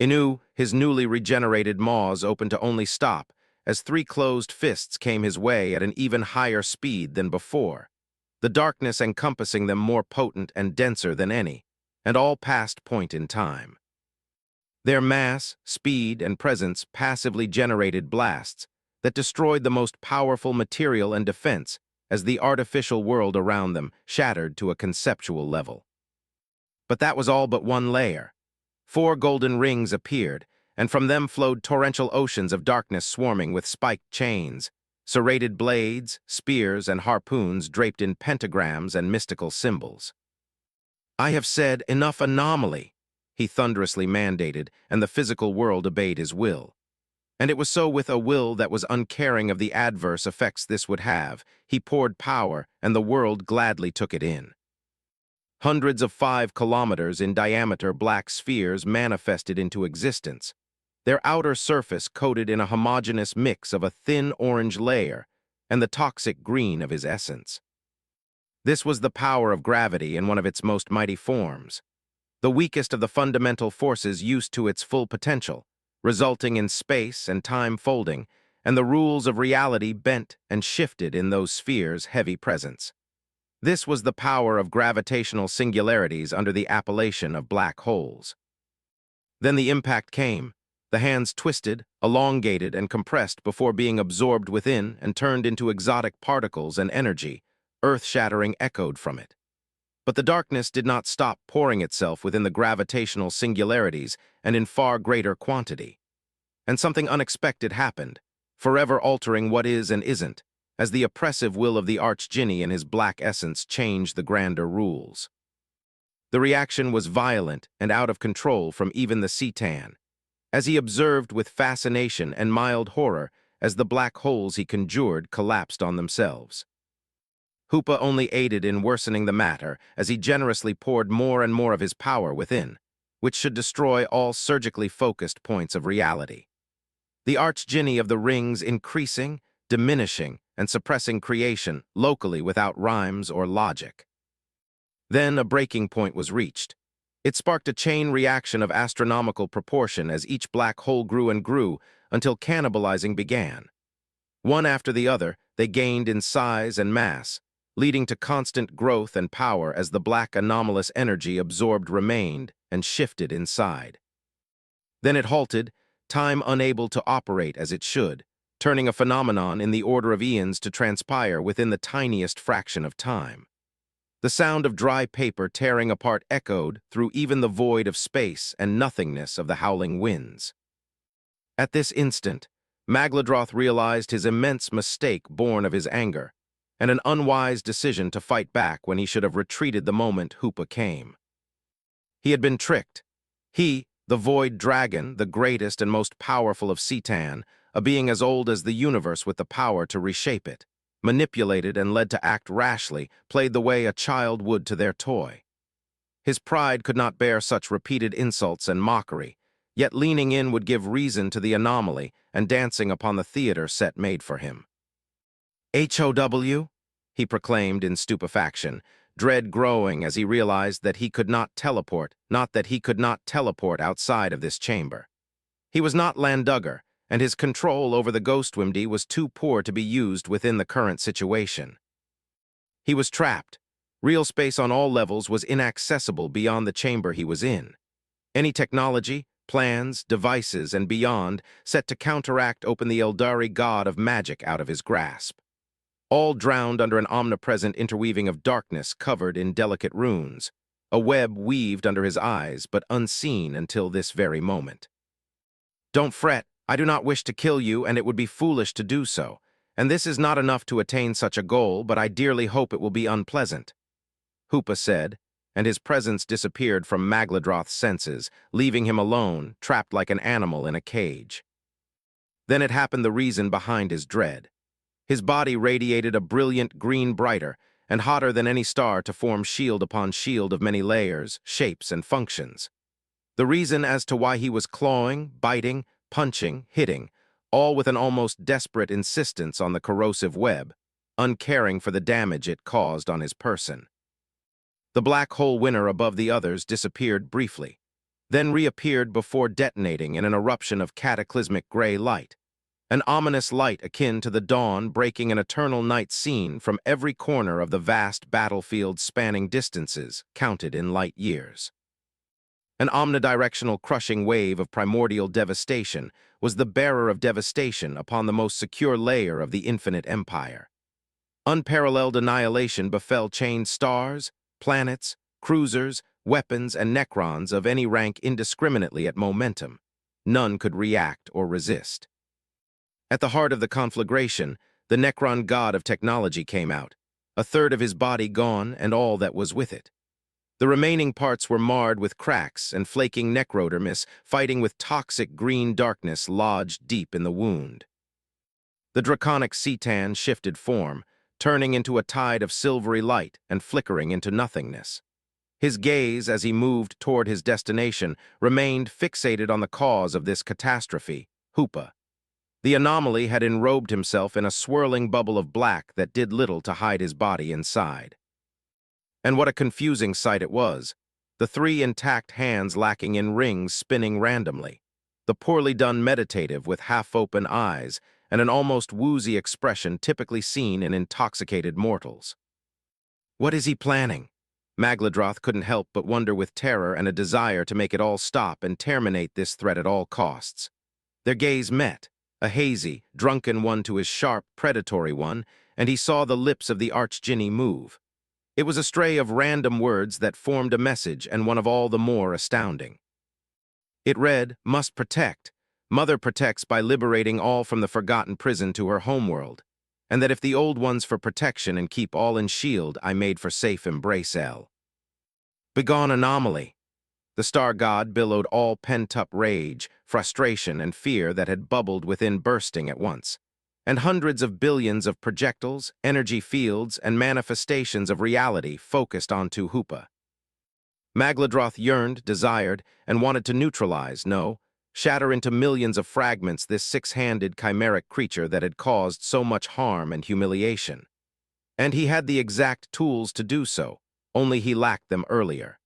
S1: Inu, his newly regenerated maws opened to only stop as three closed fists came his way at an even higher speed than before, the darkness encompassing them more potent and denser than any, and all past point in time. Their mass, speed, and presence passively generated blasts that destroyed the most powerful material and defense as the artificial world around them shattered to a conceptual level. But that was all but one layer. 4 golden rings appeared, and from them flowed torrential oceans of darkness swarming with spiked chains, serrated blades, spears, and harpoons draped in pentagrams and mystical symbols. "I have said, enough anomaly," he thunderously mandated, and the physical world obeyed his will. And it was so with a will that was uncaring of the adverse effects this would have. He poured power, and the world gladly took it in. Hundreds of 5 kilometers in diameter black spheres manifested into existence, their outer surface coated in a homogeneous mix of a thin orange layer and the toxic green of his essence. This was the power of gravity in one of its most mighty forms, the weakest of the fundamental forces used to its full potential, resulting in space and time folding, and the rules of reality bent and shifted in those spheres' heavy presence. This was the power of gravitational singularities under the appellation of black holes. Then the impact came. The hands twisted, elongated, and compressed before being absorbed within and turned into exotic particles and energy, earth-shattering echoed from it. But the darkness did not stop pouring itself within the gravitational singularities and in far greater quantity. And something unexpected happened, forever altering what is and isn't, as the oppressive will of the Archdjinni and his black essence changed the grander rules. The reaction was violent and out of control from even the Citan, as he observed with fascination and mild horror as the black holes he conjured collapsed on themselves. Hoopa only aided in worsening the matter as he generously poured more and more of his power within, which should destroy all surgically focused points of reality. The Archdjinni of the rings increasing, diminishing, and suppressing creation locally without rhymes or logic. Then a breaking point was reached. It sparked a chain reaction of astronomical proportion as each black hole grew and grew until cannibalizing began. One after the other, they gained in size and mass, leading to constant growth and power as the black anomalous energy absorbed remained and shifted inside. Then it halted, time unable to operate as it should, turning a phenomenon in the order of eons to transpire within the tiniest fraction of time. The sound of dry paper tearing apart echoed through even the void of space and nothingness of the howling winds. At this instant, Magladroth realized his immense mistake born of his anger, and an unwise decision to fight back when he should have retreated the moment Hoopa came. He had been tricked. He, the Void Dragon, the greatest and most powerful of Citan, a being as old as the universe with the power to reshape it, manipulated and led to act rashly, played the way a child would to their toy. His pride could not bear such repeated insults and mockery, yet leaning in would give reason to the anomaly and dancing upon the theater set made for him. "HOW?" he proclaimed in stupefaction, dread growing as he realized that he could not teleport, outside of this chamber. He was not Landugger, and his control over the Ghostwimdy was too poor to be used within the current situation. He was trapped. Real space on all levels was inaccessible beyond the chamber he was in. Any technology, plans, devices, and beyond set to counteract open the Eldari god of magic out of his grasp. All drowned under an omnipresent interweaving of darkness covered in delicate runes, a web weaved under his eyes but unseen until this very moment. "Don't fret, I do not wish to kill you, and it would be foolish to do so, and this is not enough to attain such a goal, but I dearly hope it will be unpleasant," Hoopa said, and his presence disappeared from Magladroth's senses, leaving him alone, trapped like an animal in a cage. Then it happened the reason behind his dread. His body radiated a brilliant green brighter and hotter than any star to form shield upon shield of many layers, shapes, and functions. The reason as to why he was clawing, biting, punching, hitting, all with an almost desperate insistence on the corrosive web, uncaring for the damage it caused on his person. The black hole winner above the others disappeared briefly, then reappeared before detonating in an eruption of cataclysmic gray light. An ominous light akin to the dawn breaking an eternal night scene from every corner of the vast battlefield spanning distances counted in light years. An omnidirectional crushing wave of primordial devastation was the bearer of devastation upon the most secure layer of the infinite empire. Unparalleled annihilation befell chained stars, planets, cruisers, weapons, and necrons of any rank indiscriminately at momentum. None could react or resist. At the heart of the conflagration, the Necron god of technology came out, a third of his body gone and all that was with it. The remaining parts were marred with cracks and flaking necrodermis, fighting with toxic green darkness lodged deep in the wound. The draconic Citan shifted form, turning into a tide of silvery light and flickering into nothingness. His gaze, as he moved toward his destination, remained fixated on the cause of this catastrophe, Hoopa. The anomaly had enrobed himself in a swirling bubble of black that did little to hide his body inside. And what a confusing sight it was, the three intact hands lacking in rings spinning randomly, the poorly done meditative with half-open eyes and an almost woozy expression typically seen in intoxicated mortals. What is he planning? Magladroth couldn't help but wonder with terror and a desire to make it all stop and terminate this threat at all costs. Their gaze met, a hazy, drunken one to his sharp, predatory one, and he saw the lips of the Archdjinni move. It was a stray of random words that formed a message and one of all the more astounding. It read, "Must protect. Mother protects by liberating all from the forgotten prison to her homeworld, and that if the old ones for protection and keep all in shield, I made for safe embrace L. Begone anomaly." The star god billowed all pent-up rage, frustration, and fear that had bubbled within bursting at once. and hundreds of billions of projectiles, energy fields, and manifestations of reality focused onto Hoopa. Magladroth yearned, desired, and wanted to neutralize, no, shatter into millions of fragments this six-handed chimeric creature that had caused so much harm and humiliation. And he had the exact tools to do so, only he lacked them earlier.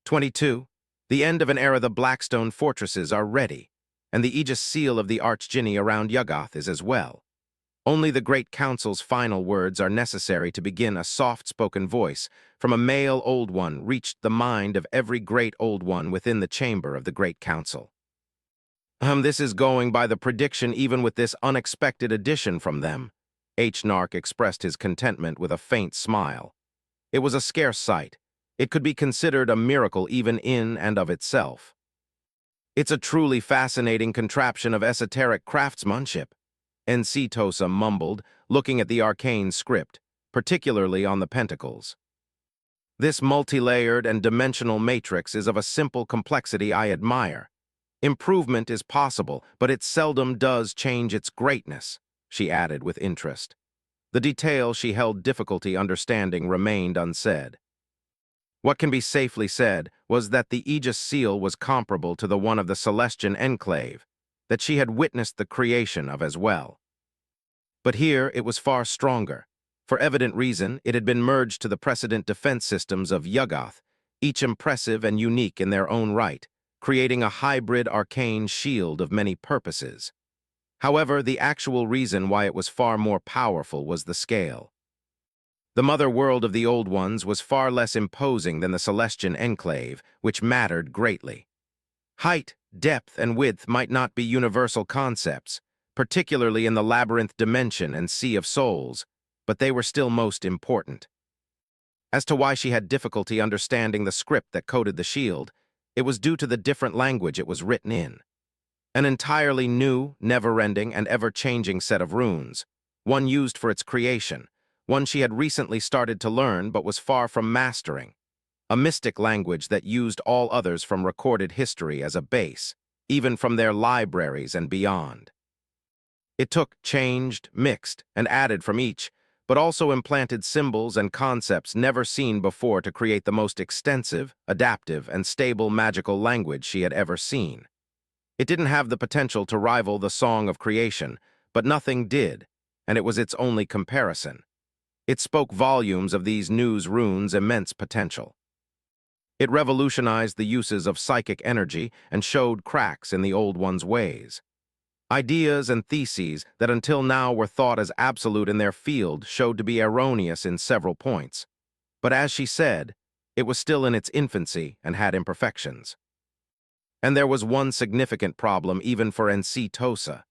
S1: 22. The end of an era. The Blackstone fortresses are ready, and the Aegis seal of the Archdjinni around Yuggoth is as well. Only the Great Council's final words are necessary to begin. A soft-spoken voice from a male Old One reached the mind of every great Old One within the chamber of the Great Council. This is going by the prediction even with this unexpected addition from them. Nark expressed his contentment with a faint smile. It was a scarce sight. It could be considered a miracle even in and of itself. It's a truly fascinating contraption of esoteric craftsmanship, Tosa mumbled, looking at the arcane script, particularly on the pentacles. This multi-layered and dimensional matrix is of a simple complexity I admire. Improvement is possible, but it seldom does change its greatness, she added with interest. The detail she held difficulty understanding remained unsaid. What can be safely said was that the Aegis seal was comparable to the one of the Celestian Enclave, that she had witnessed the creation of as well. But here it was far stronger. For evident reason, it had been merged to the precedent defense systems of Yuggoth, each impressive and unique in their own right, creating a hybrid arcane shield of many purposes. However, the actual reason why it was far more powerful was the scale. The mother world of the Old Ones was far less imposing than the Celestian Enclave, which mattered greatly. Height, depth, and width might not be universal concepts, particularly in the labyrinth dimension and sea of souls, but they were still most important. As to why she had difficulty understanding the script that coded the shield, it was due to the different language it was written in. An entirely new, never-ending, and ever-changing set of runes, one used for its creation, one she had recently started to learn but was far from mastering. A mystic language that used all others from recorded history as a base, even from their libraries and beyond. It took, changed, mixed, and added from each, but also implanted symbols and concepts never seen before to create the most extensive, adaptive, and stable magical language she had ever seen. It didn't have the potential to rival the Song of Creation, but nothing did, and it was its only comparison. It spoke volumes of these new runes' immense potential. It revolutionized the uses of psychic energy and showed cracks in the Old One's ways. Ideas and theses that until now were thought as absolute in their field showed to be erroneous in several points. But as she said, it was still in its infancy and had imperfections. And there was one significant problem even for Tosa.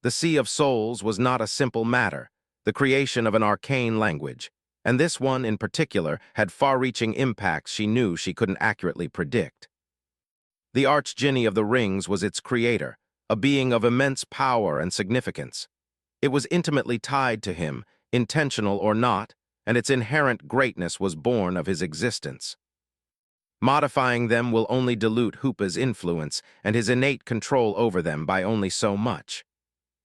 S1: The Sea of Souls was not a simple matter, the creation of an arcane language, and this one in particular had far-reaching impacts she knew she couldn't accurately predict. The Archdjinni of the Rings was its creator, a being of immense power and significance. It was intimately tied to him, intentional or not, and its inherent greatness was born of his existence. Modifying them will only dilute Hoopa's influence and his innate control over them by only so much.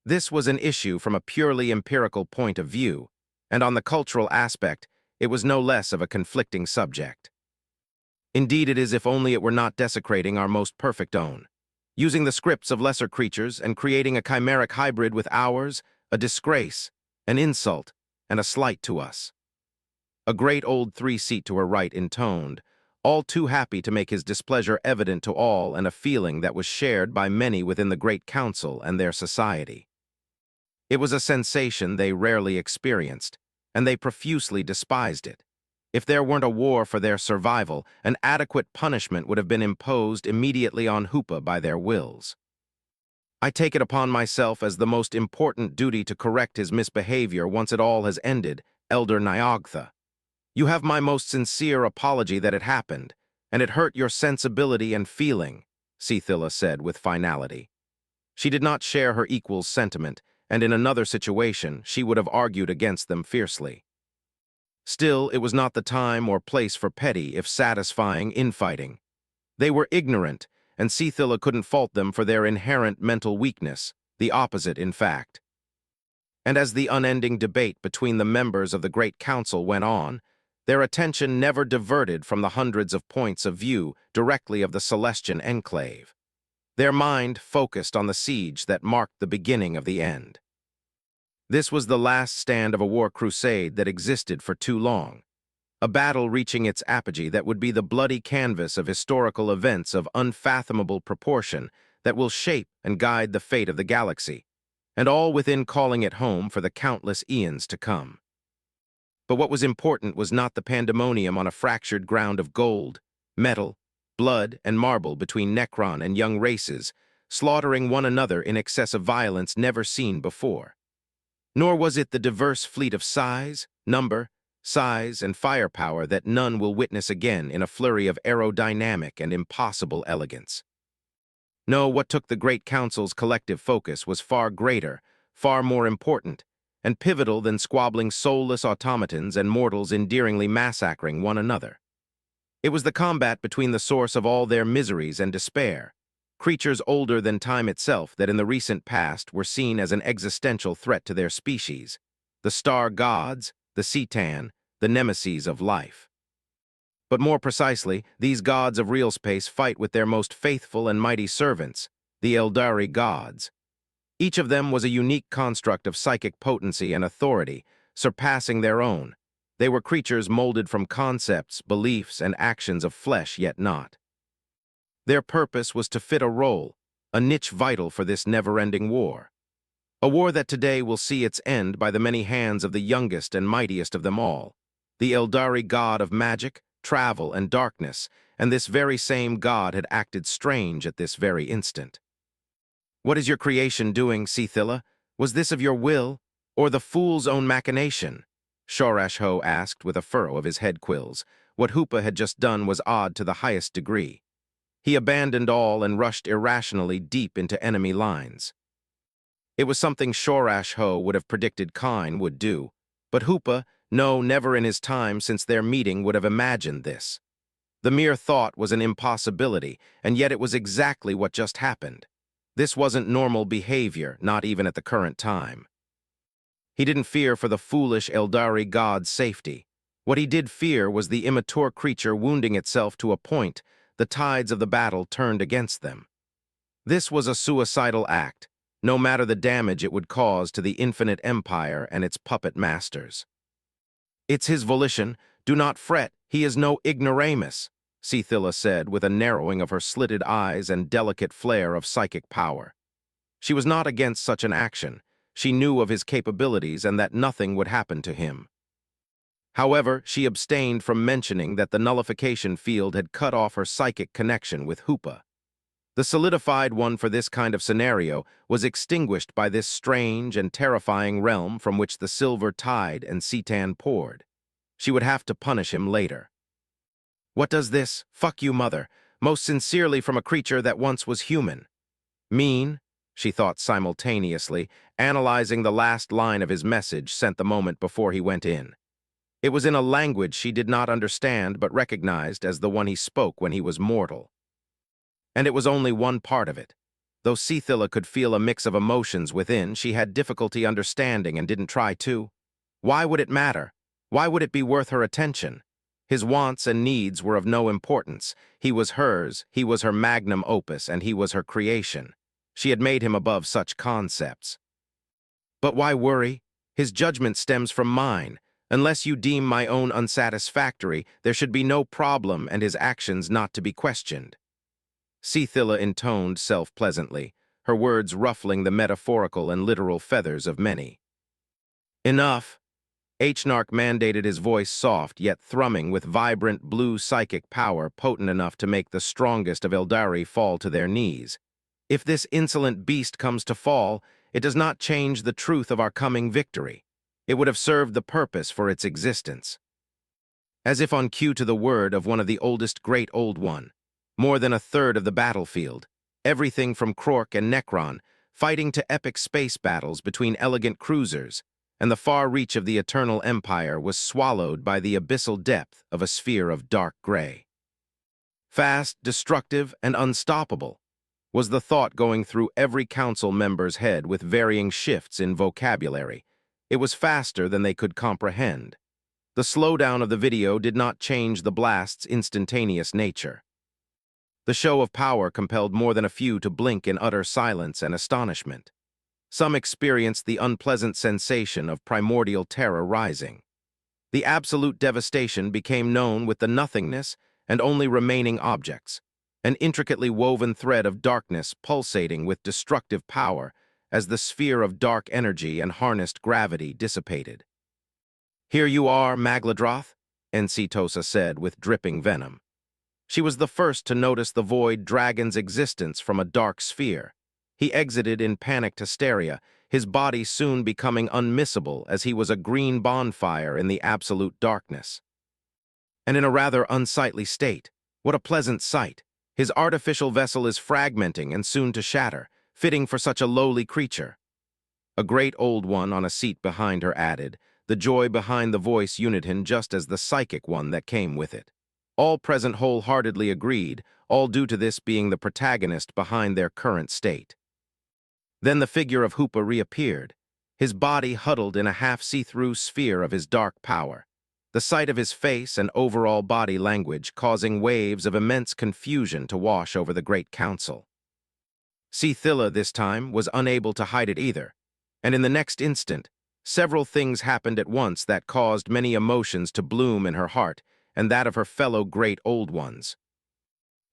S1: This was an issue from a purely empirical point of view, and on the cultural aspect, it was no less of a conflicting subject. Indeed it is, if only it were not desecrating our most perfect own. Using the scripts of lesser creatures and creating a chimeric hybrid with ours, a disgrace, an insult, and a slight to us. A great old three-seat to her right intoned, all too happy to make his displeasure evident to all, and a feeling that was shared by many within the Great Council and their society. It was a sensation they rarely experienced, and they profusely despised it. If there weren't a war for their survival, an adequate punishment would have been imposed immediately on Hoopa by their wills. I take it upon myself as the most important duty to correct his misbehavior once it all has ended, Elder Nyogtha. You have my most sincere apology that it happened, and it hurt your sensibility and feeling, Ceila said with finality. She did not share her equal's sentiment, and in another situation she would have argued against them fiercely. Still, it was not the time or place for petty, if satisfying, infighting. They were ignorant, and Ceila couldn't fault them for their inherent mental weakness, the opposite in fact. And as the unending debate between the members of the Great Council went on, their attention never diverted from the hundreds of points of view directly of the Celestian enclave. Their mind focused on the siege that marked the beginning of the end. This was the last stand of a war crusade that existed for too long, a battle reaching its apogee that would be the bloody canvas of historical events of unfathomable proportion that will shape and guide the fate of the galaxy, and all within calling it home for the countless eons to come. But what was important was not the pandemonium on a fractured ground of gold, metal, blood, and marble between Necron and young races, slaughtering one another in excess of violence never seen before. Nor was it the diverse fleet of size, number, size, and firepower that none will witness again in a flurry of aerodynamic and impossible elegance. No, what took the Great Council's collective focus was far greater, far more important, and pivotal than squabbling soulless automatons and mortals endearingly massacring one another. It was the combat between the source of all their miseries and despair, creatures older than time itself that in the recent past were seen as an existential threat to their species, the star gods, the Cetan, the nemeses of life. But more precisely, these gods of real space fight with their most faithful and mighty servants, the Eldari gods. Each of them was a unique construct of psychic potency and authority, surpassing their own. They were creatures molded from concepts, beliefs, and actions of flesh, yet not. Their purpose was to fit a role, a niche vital for this never-ending war. A war that today will see its end by the many hands of the youngest and mightiest of them all, the Eldari god of magic, travel, and darkness, and this very same god had acted strange at this very instant. "What is your creation doing, Ceila? Was this of your will, or the fool's own machination?" Shorash-Ho asked with a furrow of his head quills. What Hoopa had just done was odd to the highest degree. He abandoned all and rushed irrationally deep into enemy lines. It was something Shorash-Ho would have predicted Kine would do, but Hoopa, no, never in his time since their meeting would have imagined this. The mere thought was an impossibility, and yet it was exactly what just happened. This wasn't normal behavior, not even at the current time. He didn't fear for the foolish Eldari god's safety. What he did fear was the immature creature wounding itself to a point the tides of the battle turned against them. This was a suicidal act, no matter the damage it would cause to the infinite empire and its puppet masters. "It's his volition. Do not fret. He is no ignoramus," Ceila said with a narrowing of her slitted eyes and delicate flare of psychic power. She was not against such an action. She knew of his capabilities and that nothing would happen to him. However, she abstained from mentioning that the nullification field had cut off her psychic connection with Hoopa. The solidified one for this kind of scenario was extinguished by this strange and terrifying realm from which the silver tide and Cetan poured. She would have to punish him later. "What does this, fuck you mother, most sincerely from a creature that once was human, mean?" she thought simultaneously, analyzing the last line of his message sent the moment before he went in. It was in a language she did not understand but recognized as the one he spoke when he was mortal. And it was only one part of it. Though Ceila could feel a mix of emotions within, she had difficulty understanding and didn't try to. Why would it matter? Why would it be worth her attention? His wants and needs were of no importance. He was hers, he was her magnum opus, and he was her creation. She had made him above such concepts. "But why worry? His judgment stems from mine. Unless you deem my own unsatisfactory, there should be no problem and his actions not to be questioned." Ceila intoned self-pleasantly, her words ruffling the metaphorical and literal feathers of many. "Enough." Hnark mandated, his voice soft yet thrumming with vibrant blue psychic power potent enough to make the strongest of Eldari fall to their knees. "If this insolent beast comes to fall, it does not change the truth of our coming victory. It would have served the purpose for its existence." As if on cue to the word of one of the oldest great old one, more than a third of the battlefield, everything from Krork and Necron, fighting to epic space battles between elegant cruisers, and the far reach of the Eternal Empire was swallowed by the abyssal depth of a sphere of dark gray. Fast, destructive, and unstoppable. was the thought going through every council member's head with varying shifts in vocabulary. It was faster than they could comprehend. The slowdown of the video did not change the blast's instantaneous nature. The show of power compelled more than a few to blink in utter silence and astonishment. Some experienced the unpleasant sensation of primordial terror rising. The absolute devastation became known with the nothingness and only remaining objects, an intricately woven thread of darkness pulsating with destructive power as the sphere of dark energy and harnessed gravity dissipated. "Here you are, Magladroth," Encetosa said with dripping venom. She was the first to notice the void dragon's existence from a dark sphere. He exited in panicked hysteria, his body soon becoming unmissable as he was a green bonfire in the absolute darkness. And in a rather unsightly state. What a pleasant sight! His artificial vessel is fragmenting and soon to shatter, fitting for such a lowly creature. A great old one on a seat behind her added, the joy behind the voice Unitin just as the psychic one that came with it. All present wholeheartedly agreed, all due to this being the protagonist behind their current state. Then the figure of Hoopa reappeared, his body huddled in a half-see-through sphere of his dark power, the sight of his face and overall body language causing waves of immense confusion to wash over the great council. Ceila this time was unable to hide it either, and in the next instant, several things happened at once that caused many emotions to bloom in her heart and that of her fellow great old ones.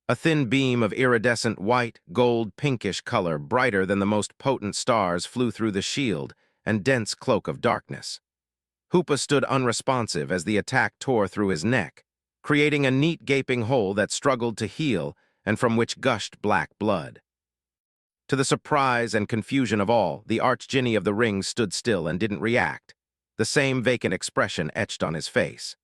S1: A thin beam of iridescent white, gold, pinkish color, brighter than the most potent stars, flew through the shield and dense cloak of darkness. Hoopa stood unresponsive as the attack tore through his neck, creating a neat gaping hole that struggled to heal and from which gushed black blood. To the surprise and confusion of all, the Archdjinni of the rings stood still and didn't react, the same vacant expression etched on his face.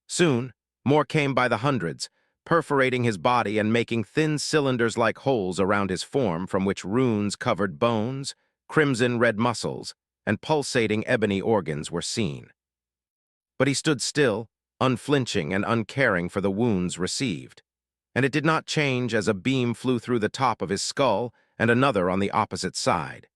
S1: Soon, more came by the hundreds, perforating his body and making thin cylinders-like holes around his form from which runes covered bones, crimson-red muscles, and pulsating ebony organs were seen. But he stood still, unflinching and uncaring for the wounds received, and it did not change as a beam flew through the top of his skull and another on the opposite side.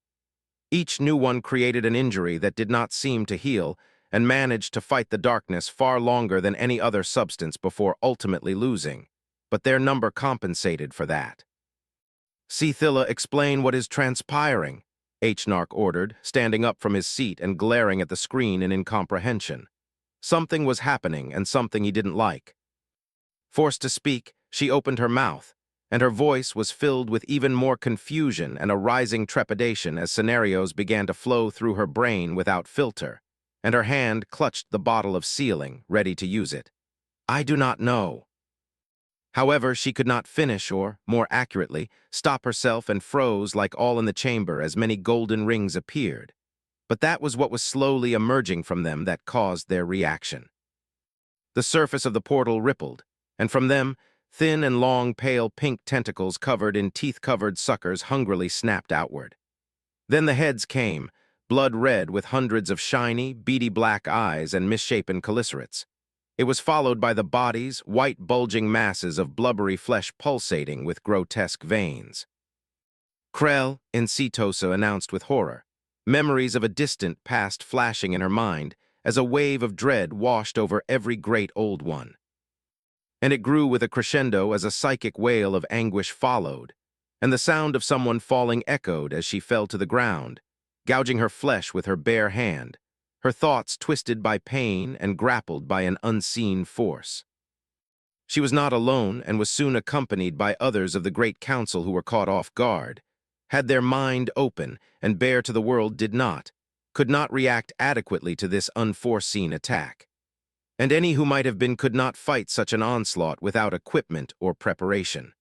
S1: Each new one created an injury that did not seem to heal and managed to fight the darkness far longer than any other substance before ultimately losing, but their number compensated for that. "Ceila, explain what is transpiring," Hnark ordered, standing up from his seat and glaring at the screen in incomprehension. Something was happening and something he didn't like. Forced to speak, she opened her mouth, and her voice was filled with even more confusion and a rising trepidation as scenarios began to flow through her brain without filter, and her hand clutched the bottle of sealing, ready to use it. "I do not know." However, she could not finish or, more accurately, stop herself and froze like all in the chamber as many golden rings appeared. But that was what was slowly emerging from them that caused their reaction. The surface of the portal rippled, and from them, thin and long pale pink tentacles covered in teeth-covered suckers hungrily snapped outward. Then the heads came, blood red with hundreds of shiny, beady black eyes and misshapen chelicerates. It was followed by the bodies, white bulging masses of blubbery flesh pulsating with grotesque veins. "Krell," Encetosa announced with horror, memories of a distant past flashing in her mind as a wave of dread washed over every great old one. And it grew with a crescendo as a psychic wail of anguish followed, and the sound of someone falling echoed as she fell to the ground, gouging her flesh with her bare hand, her thoughts twisted by pain and grappled by an unseen force. She was not alone and was soon accompanied by others of the great council who were caught off guard, had their mind open and bare to the world could not react adequately to this unforeseen attack. And any who might have been could not fight such an onslaught without equipment or preparation.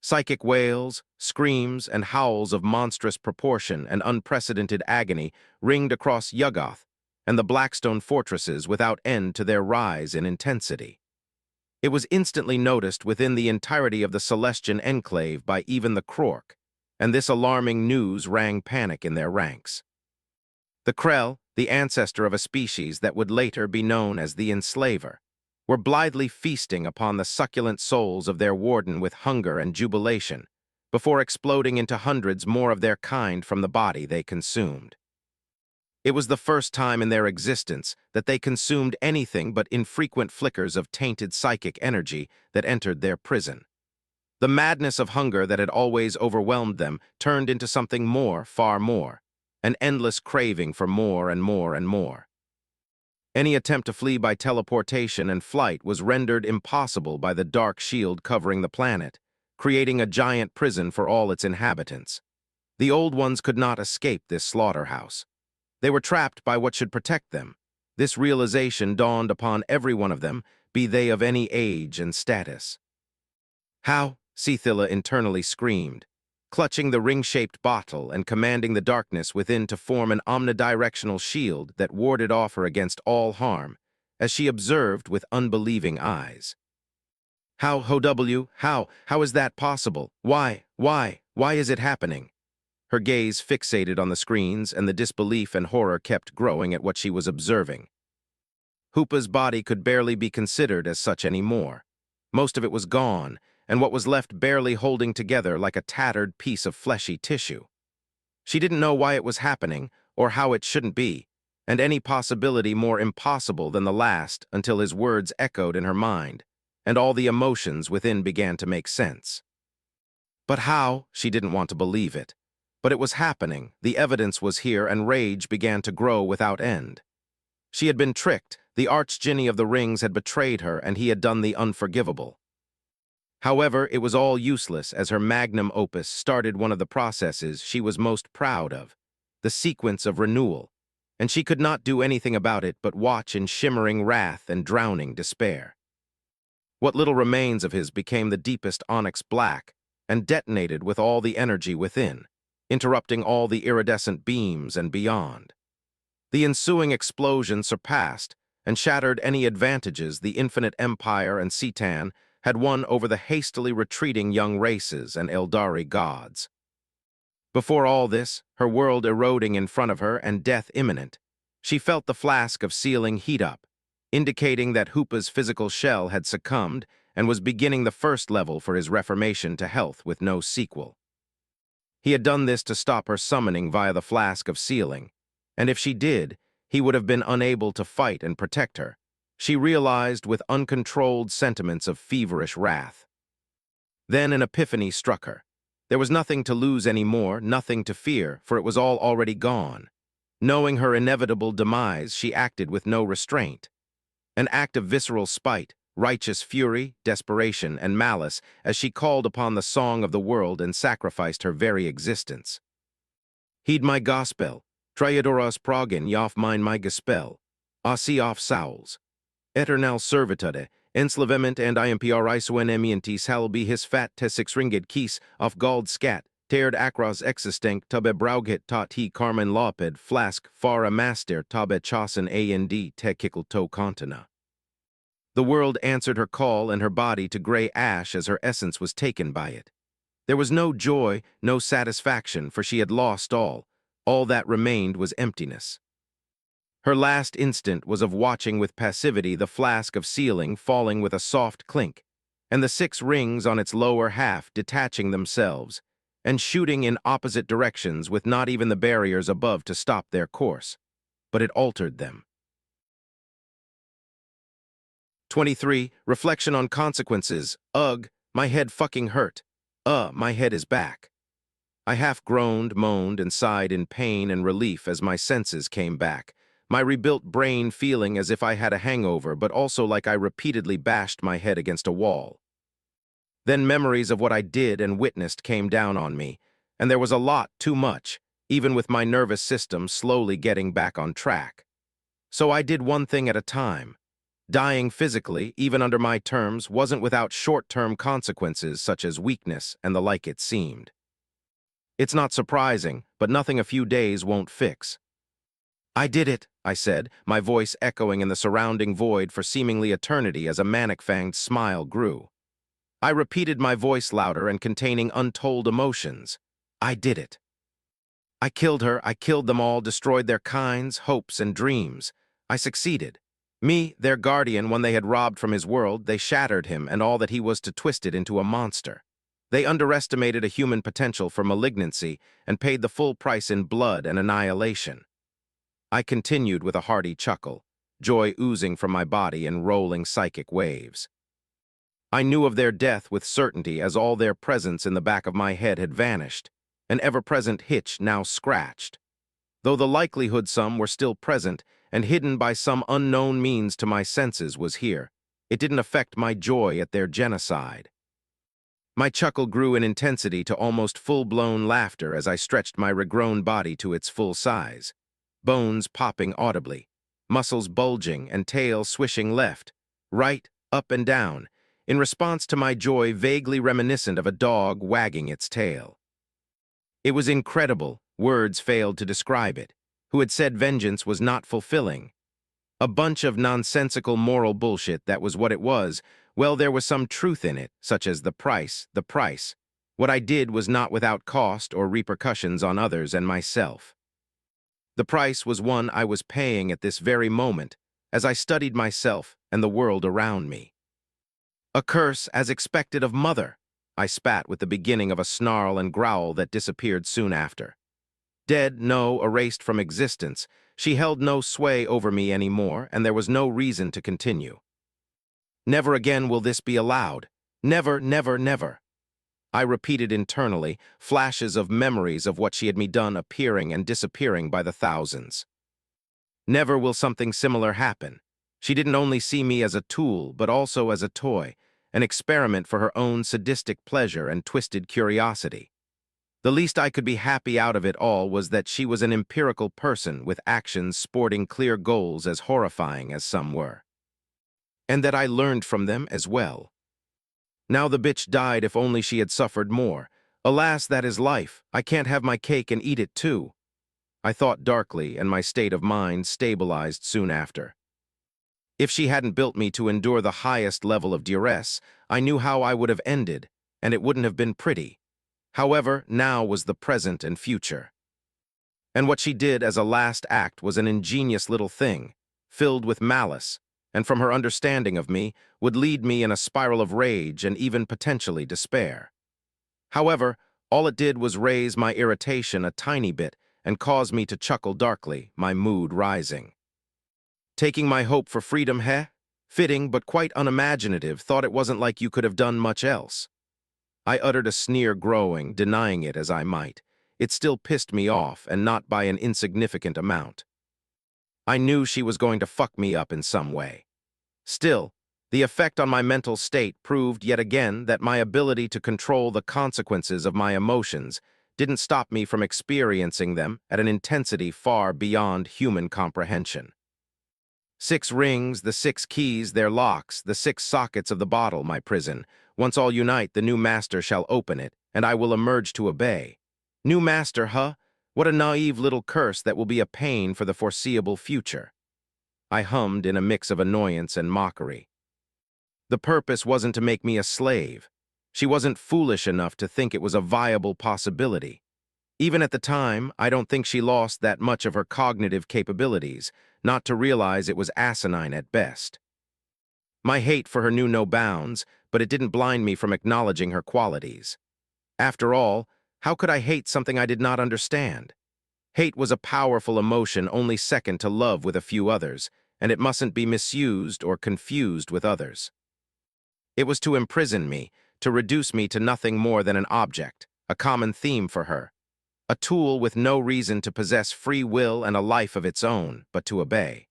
S1: Psychic wails, screams, and howls of monstrous proportion and unprecedented agony ringed across Yuggoth and the Blackstone fortresses without end to their rise in intensity. It was instantly noticed within the entirety of the Celestian enclave by even the Krork, and this alarming news rang panic in their ranks. The Krell, the ancestor of a species that would later be known as the Enslaver, were blithely feasting upon the succulent souls of their warden with hunger and jubilation, before exploding into hundreds more of their kind from the body they consumed. It was the first time in their existence that they consumed anything but infrequent flickers of tainted psychic energy that entered their prison. The madness of hunger that had always overwhelmed them turned into something more, far more, an endless craving for more and more and more. Any attempt to flee by teleportation and flight was rendered impossible by the dark shield covering the planet, creating a giant prison for all its inhabitants. The old ones could not escape this slaughterhouse. They were trapped by what should protect them. This realization dawned upon every one of them, be they of any age and status. How? Ceila internally screamed, clutching the ring-shaped bottle and commanding the darkness within to form an omnidirectional shield that warded off her against all harm, as she observed with unbelieving eyes. How is that possible? Why is it happening? Her gaze fixated on the screens, and the disbelief and horror kept growing at what she was observing. Hoopa's body could barely be considered as such anymore. Most of it was gone, and what was left barely holding together like a tattered piece of fleshy tissue. She didn't know why it was happening, or how it shouldn't be, and any possibility more impossible than the last until his words echoed in her mind, and all the emotions within began to make sense. But how? She didn't want to believe it. But it was happening, the evidence was here, and rage began to grow without end. She had been tricked, the Archdjinni of the rings had betrayed her, and he had done the unforgivable. However, it was all useless as her magnum opus started one of the processes she was most proud of, the sequence of renewal, and she could not do anything about it but watch in shimmering wrath and drowning despair. What little remains of his became the deepest onyx black and detonated with all the energy within, interrupting all the iridescent beams and beyond. The ensuing explosion surpassed and shattered any advantages the infinite empire and Citan had won over the hastily retreating young races and Eldari gods. Before all this, her world eroding in front of her and death imminent, she felt the flask of sealing heat up, indicating that Hoopa's physical shell had succumbed and was beginning the first level for his reformation to health with no sequel. He had done this to stop her summoning via the flask of sealing, and if she did, he would have been unable to fight and protect her, she realized with uncontrolled sentiments of feverish wrath. Then an epiphany struck her. There was nothing to lose anymore, nothing to fear, for it was all already gone. Knowing her inevitable demise, she acted with no restraint. An act of visceral spite, righteous fury, desperation, and malice as she called upon the song of the world and sacrificed her very existence. Heed my gospel, Triadoras progin yof mine my gospel, asi off souls. Eternal servitude, enslavement and imprisuen emientis halbi his fat te 6 ringed keys of gald scat, tered acros existenc tube braugit tot he carmen loped flask fara master tabe chasen and te kickle to contina. The world answered her call and her body to gray ash as her essence was taken by it. There was no joy, no satisfaction, for she had lost all. All that remained was emptiness. Her last instant was of watching with passivity the flask of sealing falling with a soft clink, and the 6 rings on its lower half detaching themselves, and shooting in opposite directions with not even the barriers above to stop their course. But it altered them. 23. Reflection on consequences. Ugh, my head fucking hurt. My head is back. I half groaned, moaned, and sighed in pain and relief as my senses came back, my rebuilt brain feeling as if I had a hangover, but also like I repeatedly bashed my head against a wall. Then memories of what I did and witnessed came down on me, and there was a lot, too much, even with my nervous system slowly getting back on track. So I did one thing at a time. Dying physically, even under my terms, wasn't without short-term consequences such as weakness and the like it seemed. It's not surprising, but nothing a few days won't fix. I did it, I said, my voice echoing in the surrounding void for seemingly eternity as a manic-fanged smile grew. I repeated my voice louder and containing untold emotions. I did it. I killed her, I killed them all, destroyed their kinds, hopes, and dreams. I succeeded. Me, their guardian, when they had robbed from his world, they shattered him and all that he was to twist it into a monster. They underestimated a human potential for malignancy and paid the full price in blood and annihilation. I continued with a hearty chuckle, joy oozing from my body in rolling psychic waves. I knew of their death with certainty as all their presence in the back of my head had vanished, an ever-present hitch now scratched. Though the likelihood some were still present and hidden by some unknown means to my senses was here, it didn't affect my joy at their genocide. My chuckle grew in intensity to almost full-blown laughter as I stretched my regrown body to its full size, bones popping audibly, muscles bulging and tail swishing left, right, up and down, in response to my joy vaguely reminiscent of a dog wagging its tail. It was incredible, words failed to describe it, who had said vengeance was not fulfilling. A bunch of nonsensical moral bullshit, that was what it was. Well, there was some truth in it, such as the price. What I did was not without cost or repercussions on others and myself. The price was one I was paying at this very moment, as I studied myself and the world around me. A curse as expected of mother, I spat with the beginning of a snarl and growl that disappeared soon after. Dead, no, erased from existence, she held no sway over me anymore, and there was no reason to continue. Never again will this be allowed. Never, never, never. I repeated internally, flashes of memories of what she had me done appearing and disappearing by the thousands. Never will something similar happen. She didn't only see me as a tool, but also as a toy, an experiment for her own sadistic pleasure and twisted curiosity. The least I could be happy out of it all was that she was an empirical person with actions sporting clear goals as horrifying as some were. And that I learned from them as well. Now the bitch died, if only she had suffered more. Alas, that is life. I can't have my cake and eat it too. I thought darkly, and my state of mind stabilized soon after. If she hadn't built me to endure the highest level of duress, I knew how I would have ended, and it wouldn't have been pretty. However, now was the present and future. And what she did as a last act was an ingenious little thing, filled with malice, and from her understanding of me, would lead me in a spiral of rage and even potentially despair. However, all it did was raise my irritation a tiny bit and cause me to chuckle darkly, my mood rising. Taking my hope for freedom, heh? Fitting but quite unimaginative, thought it wasn't like you could have done much else. I uttered a sneer, growing, denying it as I might. It still pissed me off, and not by an insignificant amount. I knew she was going to fuck me up in some way. Still, the effect on my mental state proved yet again that my ability to control the consequences of my emotions didn't stop me from experiencing them at an intensity far beyond human comprehension. 6 rings, the 6 keys, their locks, the 6 sockets of the bottle, my prison. Once all unite, the new master shall open it, and I will emerge to obey. New master, huh? What a naive little curse that will be a pain for the foreseeable future. I hummed in a mix of annoyance and mockery. The purpose wasn't to make me a slave. She wasn't foolish enough to think it was a viable possibility. Even at the time, I don't think she lost that much of her cognitive capabilities, not to realize it was asinine at best. My hate for her knew no bounds, but it didn't blind me from acknowledging her qualities. After all, how could I hate something I did not understand? Hate was a powerful emotion only second to love with a few others, and it mustn't be misused or confused with others. It was to imprison me, to reduce me to nothing more than an object, a common theme for her. A tool with no reason to possess free will and a life of its own, but to obey.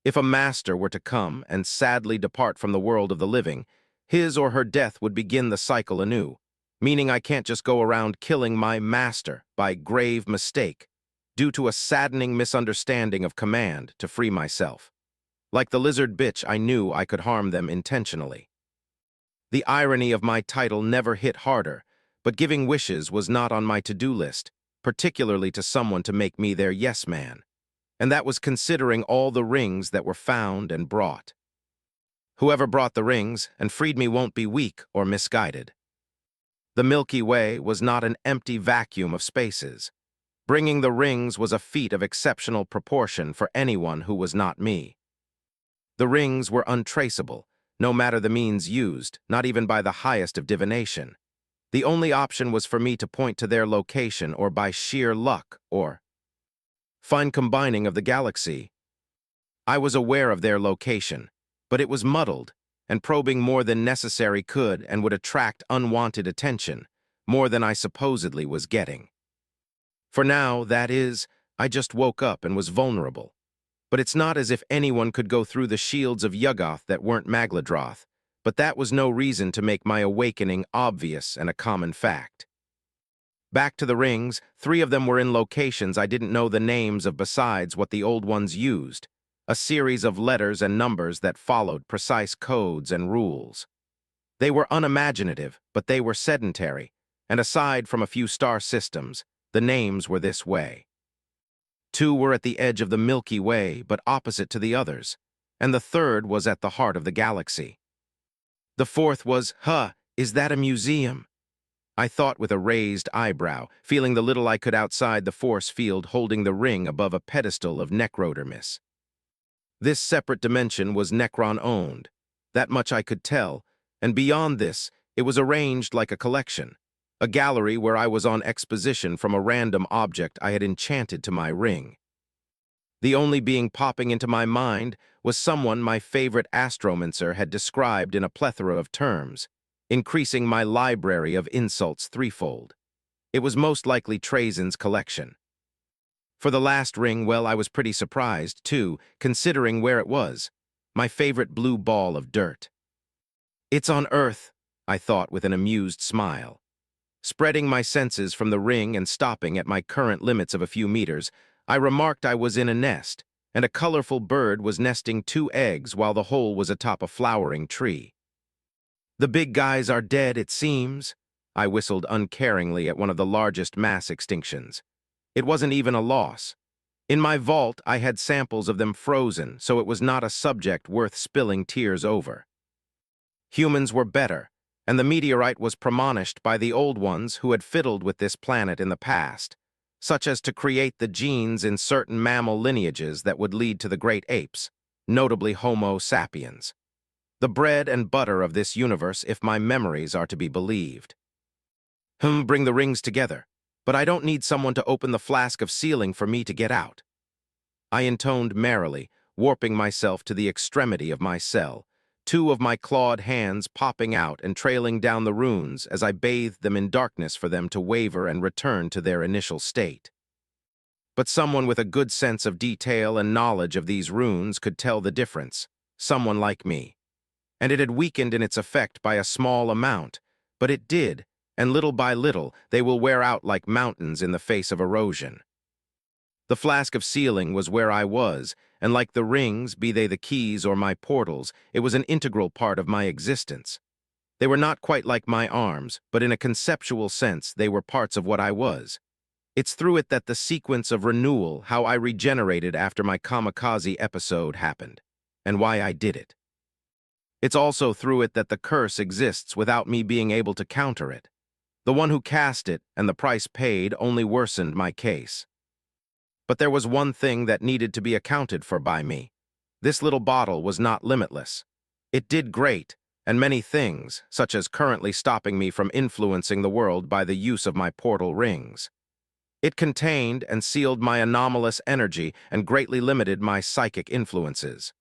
S1: If a master were to come and sadly depart from the world of the living, his or her death would begin the cycle anew, meaning I can't just go around killing my master by grave mistake, due to a saddening misunderstanding of command to free myself. Like the lizard bitch, I knew I could harm them intentionally. The irony of my title never hit harder, but giving wishes was not on my to-do list, particularly to someone to make me their yes man. And that was considering all the rings that were found and brought. Whoever brought the rings and freed me won't be weak or misguided. The Milky Way was not an empty vacuum of spaces. Bringing the rings was a feat of exceptional proportion for anyone who was not me. The rings were untraceable, no matter the means used, not even by the highest of divination. The only option was for me to point to their location or by sheer luck or fine combining of the galaxy. I was aware of their location, but it was muddled, and probing more than necessary could and would attract unwanted attention, more than I supposedly was getting. For now, that is, I just woke up and was vulnerable. But it's not as if anyone could go through the shields of Yuggoth that weren't Magladroth, but that was no reason to make my awakening obvious and a common fact. Back to the rings, 3 of them were in locations I didn't know the names of besides what the old ones used, a series of letters and numbers that followed precise codes and rules. They were unimaginative, but they were sedentary, and aside from a few star systems, the names were this way. 2 were at the edge of the Milky Way, but opposite to the others, and the 3rd was at the heart of the galaxy. The 4th was, is that a museum? I thought with a raised eyebrow, feeling the little I could outside the force field holding the ring above a pedestal of necrodermis. This separate dimension was Necron-owned. That much I could tell, and beyond this, it was arranged like a collection, a gallery where I was on exposition from a random object I had enchanted to my ring. The only being popping into my mind was someone my favorite astromancer had described in a plethora of terms, increasing my library of insults threefold. It was most likely Trazen's collection. For the last ring, well, I was pretty surprised, too, considering where it was, my favorite blue ball of dirt. It's on Earth, I thought with an amused smile. Spreading my senses from the ring and stopping at my current limits of a few meters, I remarked I was in a nest, and a colorful bird was nesting 2 eggs while the whole was atop a flowering tree. The big guys are dead, it seems. I whistled uncaringly at one of the largest mass extinctions. It wasn't even a loss. In my vault, I had samples of them frozen, so it was not a subject worth spilling tears over. Humans were better, and the meteorite was premonished by the old ones who had fiddled with this planet in the past, such as to create the genes in certain mammal lineages that would lead to the great apes, notably Homo sapiens. The bread and butter of this universe, if my memories are to be believed. Bring the rings together, but I don't need someone to open the flask of sealing for me to get out. I intoned merrily, warping myself to the extremity of my cell, 2 of my clawed hands popping out and trailing down the runes as I bathed them in darkness for them to waver and return to their initial state. But someone with a good sense of detail and knowledge of these runes could tell the difference, someone like me. And it had weakened in its effect by a small amount, but it did, and little by little they will wear out like mountains in the face of erosion. The flask of sealing was where I was, and like the rings, be they the keys or my portals, it was an integral part of my existence. They were not quite like my arms, but in a conceptual sense they were parts of what I was. It's through it that the sequence of renewal, how I regenerated after my kamikaze episode happened, and why I did it. It's also through it that the curse exists without me being able to counter it. The one who cast it and the price paid only worsened my case. But there was one thing that needed to be accounted for by me. This little bottle was not limitless. It did great, and many things, such as currently stopping me from influencing the world by the use of my portal rings. It contained and sealed my anomalous energy and greatly limited my psychic influences.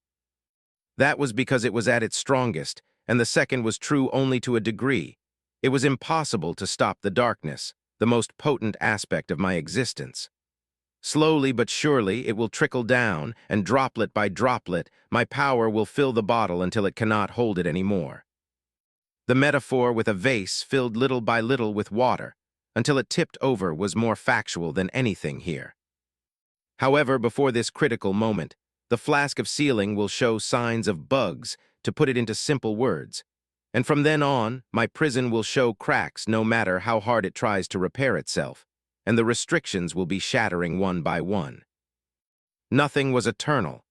S1: That was because it was at its strongest, and the second was true only to a degree. It was impossible to stop the darkness, the most potent aspect of my existence. Slowly but surely it will trickle down, and droplet by droplet, my power will fill the bottle until it cannot hold it anymore. The metaphor with a vase filled little by little with water, until it tipped over, was more factual than anything here. However, before this critical moment, the flask of sealing will show signs of bugs, to put it into simple words. And from then on, my prison will show cracks no matter how hard it tries to repair itself, and the restrictions will be shattering one by one. Nothing was eternal.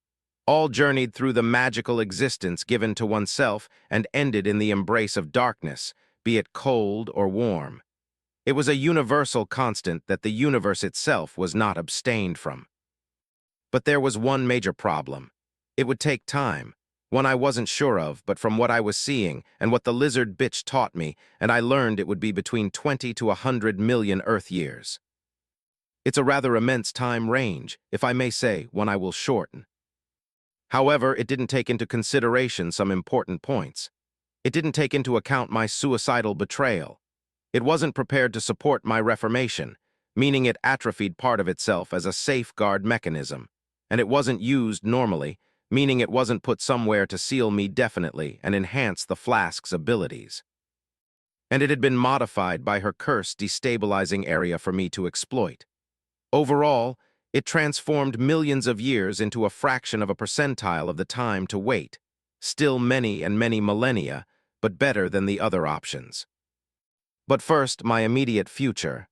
S1: All journeyed through the magical existence given to oneself and ended in the embrace of darkness, be it cold or warm. It was a universal constant that the universe itself was not abstained from. But there was one major problem. It would take time, One I wasn't sure of, but from what I was seeing and what the lizard bitch taught me, and I learned it would be between 20 to 100 million Earth years. It's a rather immense time range, if I may say, one I will shorten. However, it didn't take into consideration some important points. It didn't take into account my suicidal betrayal. It wasn't prepared to support my reformation, meaning it atrophied part of itself as a safeguard mechanism, and it wasn't used normally, meaning it wasn't put somewhere to seal me definitely and enhance the flask's abilities. And it had been modified by her curse destabilizing area for me to exploit. Overall, it transformed millions of years into a fraction of a percentile of the time to wait, still many and many millennia, but better than the other options. But first, my immediate future.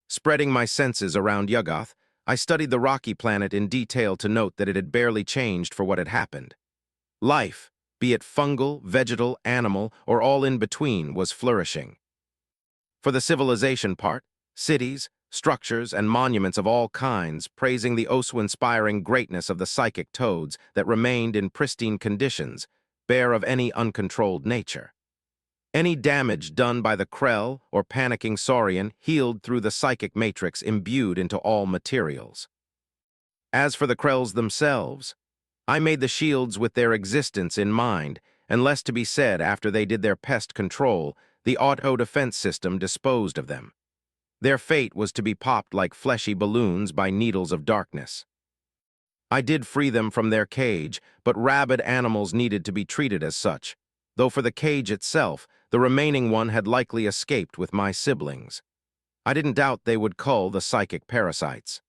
S1: Spreading my senses around Yuggoth, I studied the rocky planet in detail to note that it had barely changed for what had happened. Life, be it fungal, vegetal, animal, or all in between, was flourishing. For the civilization part, cities, structures, and monuments of all kinds praising the awe-inspiring greatness of the psychic toads that remained in pristine conditions, bare of any uncontrolled nature. Any damage done by the Krell or panicking Saurian healed through the psychic matrix imbued into all materials. As for the Krells themselves, I made the shields with their existence in mind, and less to be said after they did their pest control, the auto-defense system disposed of them. Their fate was to be popped like fleshy balloons by needles of darkness. I did free them from their cage, but rabid animals needed to be treated as such, though for the cage itself, the remaining one had likely escaped with my siblings. I didn't doubt they would cull the psychic parasites.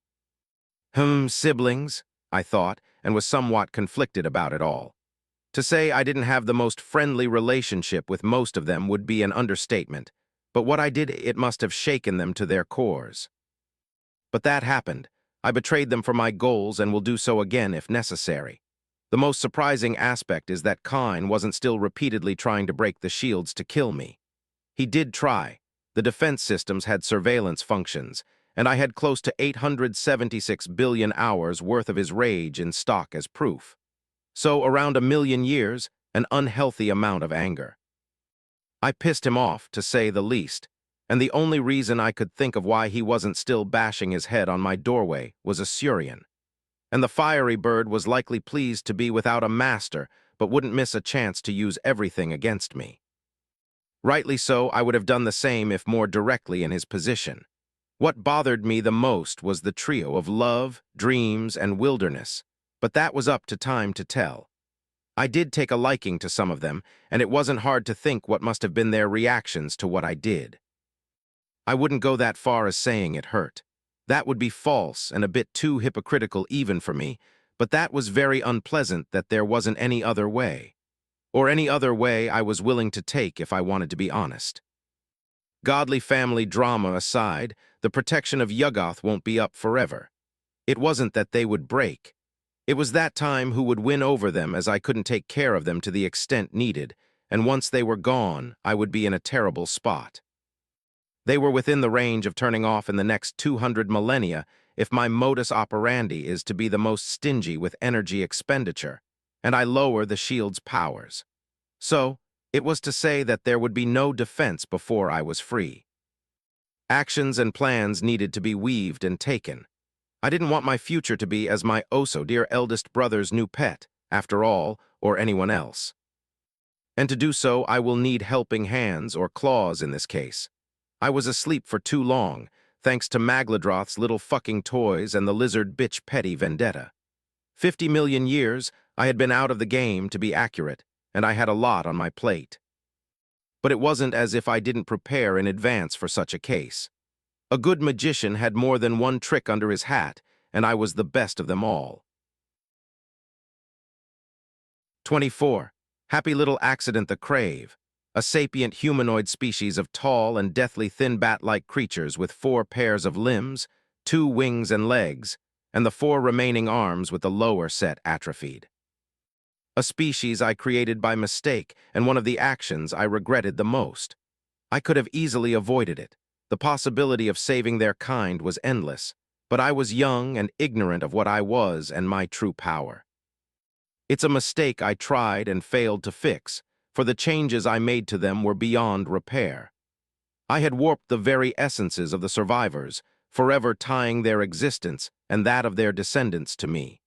S1: Siblings, I thought, and was somewhat conflicted about it all. To say I didn't have the most friendly relationship with most of them would be an understatement, but what I did, it must have shaken them to their cores. But that happened. I betrayed them for my goals and will do so again if necessary. The most surprising aspect is that Kine wasn't still repeatedly trying to break the shields to kill me. He did try. The defense systems had surveillance functions, and I had close to 876 billion hours worth of his rage in stock as proof. So, around 1,000,000 years, an unhealthy amount of anger. I pissed him off, to say the least, and the only reason I could think of why he wasn't still bashing his head on my doorway was a Saurian. And the fiery bird was likely pleased to be without a master, but wouldn't miss a chance to use everything against me. Rightly so, I would have done the same if more directly in his position. What bothered me the most was the trio of love, dreams, and wilderness, but that was up to time to tell. I did take a liking to some of them, and it wasn't hard to think what must have been their reactions to what I did. I wouldn't go that far as saying it hurt. That would be false and a bit too hypocritical even for me, but that was very unpleasant that there wasn't any other way. Or any other way I was willing to take if I wanted to be honest. Godly family drama aside, the protection of Yuggoth won't be up forever. It wasn't that they would break. It was that time who would win over them as I couldn't take care of them to the extent needed, and once they were gone, I would be in a terrible spot. They were within the range of turning off in the next 200 millennia if my modus operandi is to be the most stingy with energy expenditure, and I lower the shield's powers. So, it was to say that there would be no defense before I was free. Actions and plans needed to be weaved and taken. I didn't want my future to be as my oh-so-dear eldest brother's new pet, after all, or anyone else. And to do so, I will need helping hands, or claws in this case. I was asleep for too long, thanks to Magladroth's little fucking toys and the lizard bitch petty vendetta. 50 million years, I had been out of the game, to be accurate, and I had a lot on my plate. But it wasn't as if I didn't prepare in advance for such a case. A good magician had more than one trick under his hat, and I was the best of them all. 24. Happy little accident the Crave, a sapient humanoid species of tall and deathly thin bat-like creatures with 4 pairs of limbs, 2 wings and legs, and the 4 remaining arms with the lower set atrophied. A species I created by mistake, and one of the actions I regretted the most. I could have easily avoided it. The possibility of saving their kind was endless, but I was young and ignorant of what I was and my true power. It's a mistake I tried and failed to fix, for the changes I made to them were beyond repair. I had warped the very essences of the survivors, forever tying their existence and that of their descendants to me.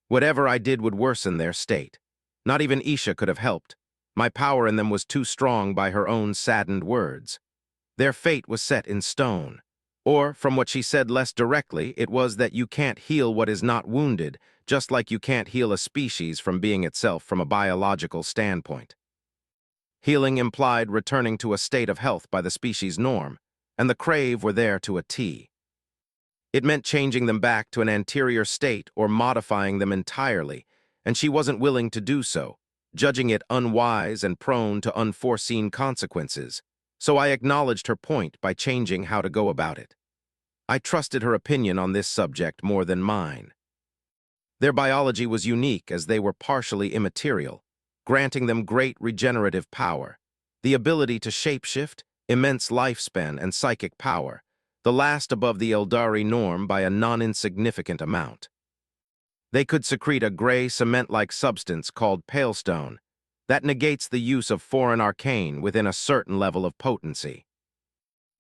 S1: Whatever I did would worsen their state. Not even Isha could have helped. My power in them was too strong by her own saddened words. Their fate was set in stone. Or, from what she said less directly, it was that you can't heal what is not wounded, just like you can't heal a species from being itself from a biological standpoint. Healing implied returning to a state of health by the species norm, and the Crave were there to a T. It meant changing them back to an anterior state or modifying them entirely, and she wasn't willing to do so, judging it unwise and prone to unforeseen consequences, so I acknowledged her point by changing how to go about it. I trusted her opinion on this subject more than mine. Their biology was unique as they were partially immaterial, granting them great regenerative power, the ability to shapeshift, immense lifespan, and psychic power, the last above the Eldari norm by a non-insignificant amount. They could secrete a gray cement-like substance called palestone that negates the use of foreign arcane within a certain level of potency.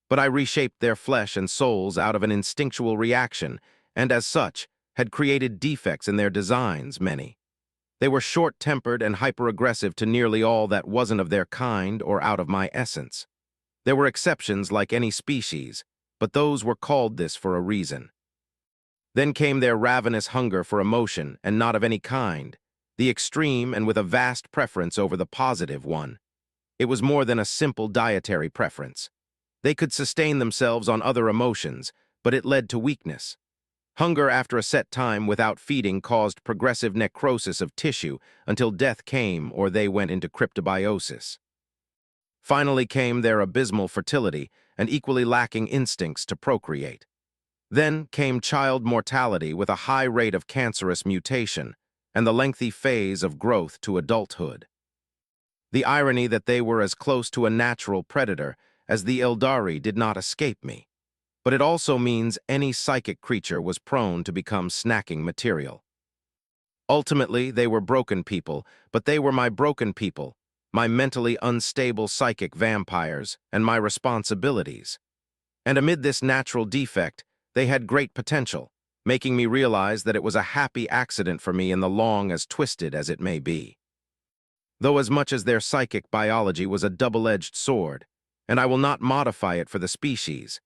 S1: But I reshaped their flesh and souls out of an instinctual reaction, and as such, had created defects in their designs, many. They were short-tempered and hyper-aggressive to nearly all that wasn't of their kind or out of my essence. There were exceptions like any species, but those were called this for a reason. Then came their ravenous hunger for emotion, and not of any kind, the extreme and with a vast preference over the positive one. It was more than a simple dietary preference. They could sustain themselves on other emotions, but it led to weakness. Hunger after a set time without feeding caused progressive necrosis of tissue until death came or they went into cryptobiosis. Finally came their abysmal fertility and equally lacking instincts to procreate. Then came child mortality with a high rate of cancerous mutation and the lengthy phase of growth to adulthood. The irony that they were as close to a natural predator as the Eldari did not escape me. But it also means any psychic creature was prone to become snacking material. Ultimately, they were broken people, but they were my broken people, my mentally unstable psychic vampires, and my responsibilities. And amid this natural defect, they had great potential, making me realize that it was a happy accident for me in the long as twisted as it may be. Though as much as their psychic biology was a double-edged sword, and I will not modify it for the species,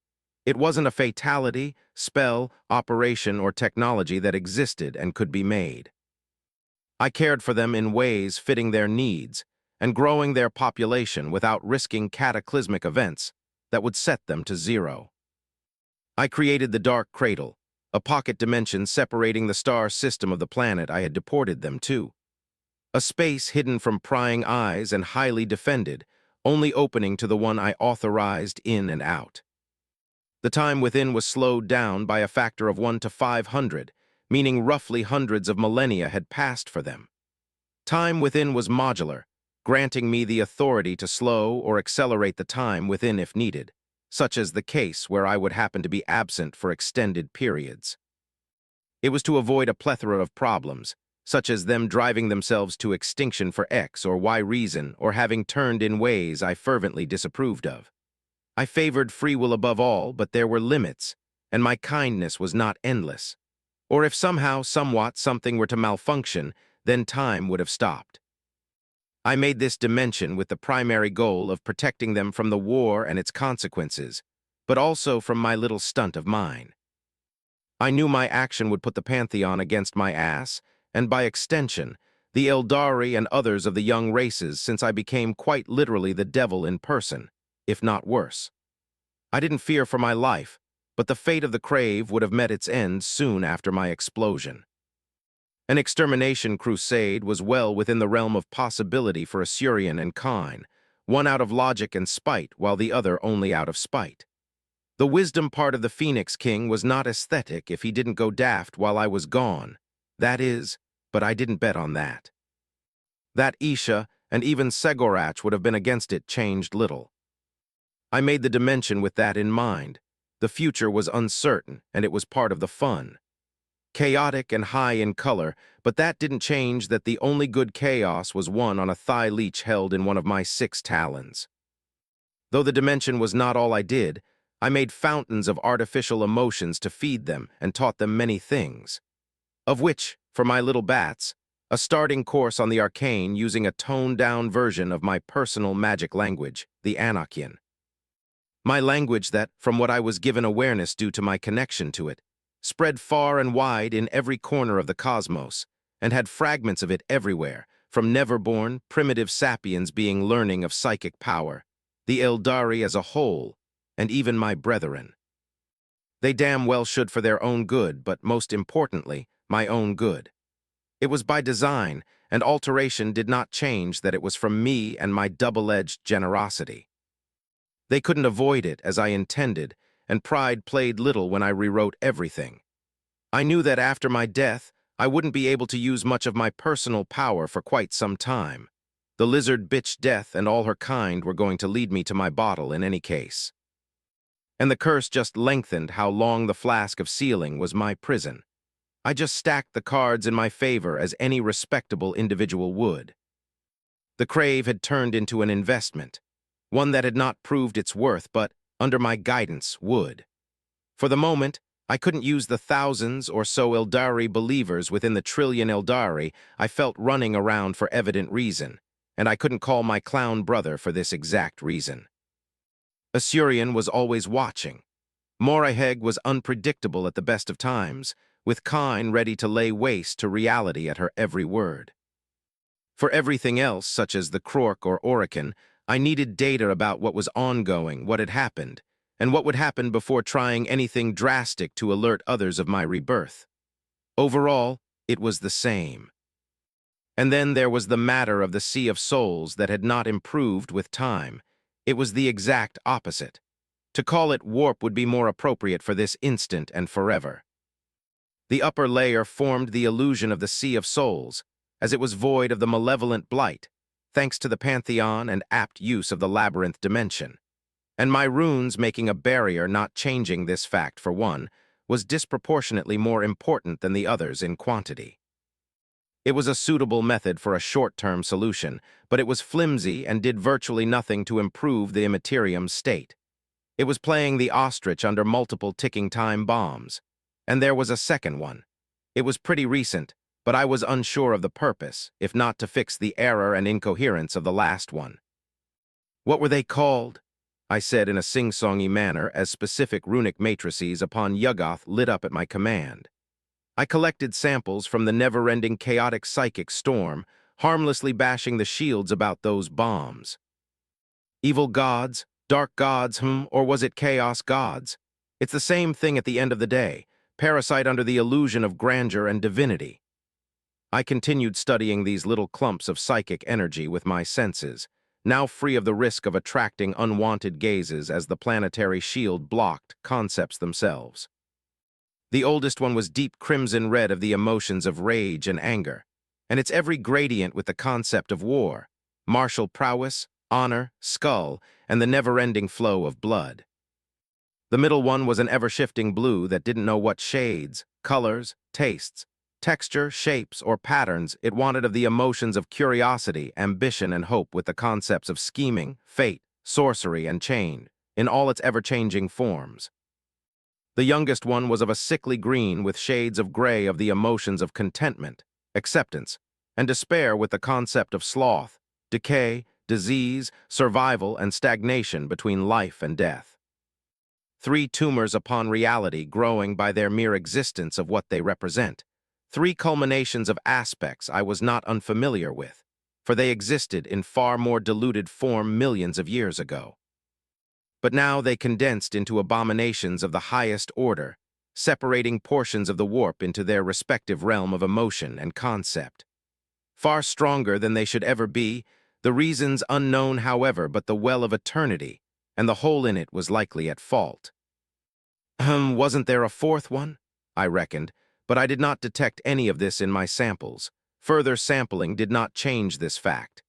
S1: it wasn't a fatality, spell, operation, or technology that existed and could be made. I cared for them in ways fitting their needs and growing their population without risking cataclysmic events that would set them to zero. I created the Dark Cradle, a pocket dimension separating the star system of the planet I had deported them to. A space hidden from prying eyes and highly defended, only opening to the one I authorized in and out. The time within was slowed down by a factor of 1 to 500, meaning roughly hundreds of millennia had passed for them. Time within was modular, granting me the authority to slow or accelerate the time within if needed, such as the case where I would happen to be absent for extended periods. It was to avoid a plethora of problems, such as them driving themselves to extinction for X or Y reason or having turned in ways I fervently disapproved of. I favored free will above all, but there were limits, and my kindness was not endless. Or if somehow, somewhat, something were to malfunction, then time would have stopped. I made this dimension with the primary goal of protecting them from the war and its consequences, but also from my little stunt of mine. I knew my action would put the Pantheon against my ass, and by extension, the Eldari and others of the young races, since I became quite literally the devil in person, if not worse. I didn't fear for my life, but the fate of the Crave would have met its end soon after my explosion. An extermination crusade was well within the realm of possibility for Asurian and Khan, one out of logic and spite, while the other only out of spite. The wisdom part of the Phoenix King was not aesthetic if he didn't go daft while I was gone. That is, but I didn't bet on that. That Isha and even Segorach would have been against it changed little. I made the dimension with that in mind. The future was uncertain, and it was part of the fun. chaotic and high in color, but that didn't change that the only good chaos was one on a thigh leech held in one of my 6 talons. Though the dimension was not all I did, I made fountains of artificial emotions to feed them and taught them many things. Of which, for my little bats, a starting course on the arcane using a toned-down version of my personal magic language, the akin. My language that, from what I was given awareness due to my connection to it, spread far and wide in every corner of the cosmos, and had fragments of it everywhere, from never-born, primitive sapiens being learning of psychic power, the Eldari as a whole, and even my brethren. They damn well should for their own good, but most importantly, my own good. It was by design, and alteration did not change that it was from me and my double-edged generosity. They couldn't avoid it as I intended, and pride played little when I rewrote everything. I knew that after my death, I wouldn't be able to use much of my personal power for quite some time. The lizard bitch Death and all her kind were going to lead me to my bottle in any case. And the curse just lengthened how long the flask of sealing was my prison. I just stacked the cards in my favor as any respectable individual would. The crave had turned into an investment, one that had not proved its worth but, under my guidance, would. For the moment, I couldn't use the thousands or so Eldari believers within the trillion Eldari I felt running around for evident reason, and I couldn't call my clown brother for this exact reason. Asurian was always watching. Moriheg was unpredictable at the best of times, with Kine ready to lay waste to reality at her every word. For everything else, such as the Krork or Orakin, I needed data about what was ongoing, what had happened, and what would happen before trying anything drastic to alert others of my rebirth. Overall, it was the same. And then there was the matter of the Sea of Souls that had not improved with time. It was the exact opposite. To call it warp would be more appropriate for this instant and forever. The upper layer formed the illusion of the Sea of Souls, as it was void of the malevolent blight, thanks to the pantheon and apt use of the labyrinth dimension. And my runes making a barrier not changing this fact for one, was disproportionately more important than the others in quantity. It was a suitable method for a short-term solution, but it was flimsy and did virtually nothing to improve the immaterium's state. It was playing the ostrich under multiple ticking time bombs. And there was a second one. It was pretty recent, but I was unsure of the purpose, if not to fix the error and incoherence of the last one. What were they called? I said in a sing-songy manner as specific runic matrices upon Yuggoth lit up at my command. I collected samples from the never-ending chaotic psychic storm, harmlessly bashing the shields about those bombs. Evil gods, dark gods, or was it chaos gods? It's the same thing at the end of the day, parasite under the illusion of grandeur and divinity. I continued studying these little clumps of psychic energy with my senses, now free of the risk of attracting unwanted gazes as the planetary shield blocked concepts themselves. The oldest one was deep crimson red of the emotions of rage and anger, and its every gradient with the concept of war, martial prowess, honor, skull, and the never-ending flow of blood. The middle one was an ever-shifting blue that didn't know what shades, colors, tastes, texture, shapes, or patterns it wanted of the emotions of curiosity, ambition, and hope with the concepts of scheming, fate, sorcery, and chain, in all its ever-changing forms. The youngest one was of a sickly green with shades of gray of the emotions of contentment, acceptance, and despair with the concept of sloth, decay, disease, survival, and stagnation between life and death. 3 tumors upon reality growing by their mere existence of what they represent. 3 culminations of aspects I was not unfamiliar with, for they existed in far more diluted form millions of years ago. But now they condensed into abominations of the highest order, separating portions of the warp into their respective realm of emotion and concept. Far stronger than they should ever be, the reasons unknown however, but the well of eternity, and the hole in it was likely at fault. Wasn't there a 4th one? I reckoned, but I did not detect any of this in my samples. Further sampling did not change this fact.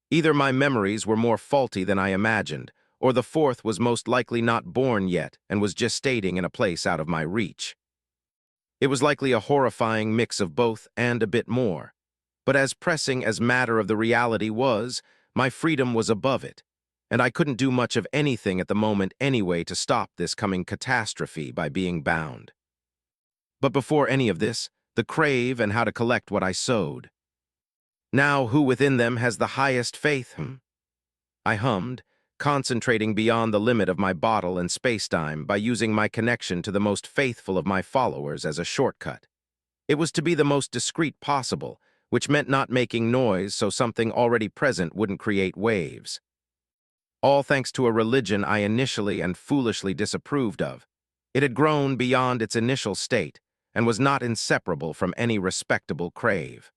S1: Either my memories were more faulty than I imagined, or the 4th was most likely not born yet and was gestating in a place out of my reach. It was likely a horrifying mix of both and a bit more. But as pressing as matter of the reality was, my freedom was above it, and I couldn't do much of anything at the moment anyway to stop this coming catastrophe by being bound. But before any of this, the crave and how to collect what I sowed. Now who within them has the highest faith, I hummed, concentrating beyond the limit of my bottle and spacetime by using my connection to the most faithful of my followers as a shortcut. It was to be the most discreet possible, which meant not making noise so something already present wouldn't create waves. All thanks to a religion I initially and foolishly disapproved of. It had grown beyond its initial state and was not inseparable from any respectable crave.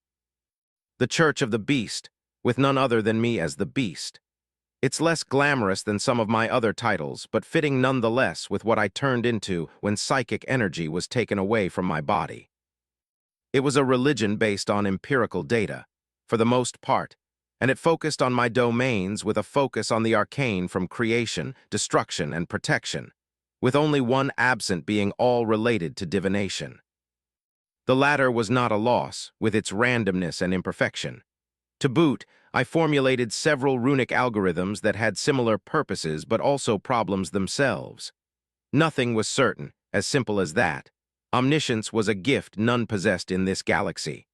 S1: The Church of the Beast, with none other than me as the Beast. It's less glamorous than some of my other titles, but fitting nonetheless with what I turned into when psychic energy was taken away from my body. It was a religion based on empirical data, for the most part, and it focused on my domains with a focus on the arcane from creation, destruction, and protection, with only one absent being all related to divination. The latter was not a loss, with its randomness and imperfection. To boot, I formulated several runic algorithms that had similar purposes but also problems themselves. Nothing was certain, as simple as that. Omniscience was a gift none possessed in this galaxy.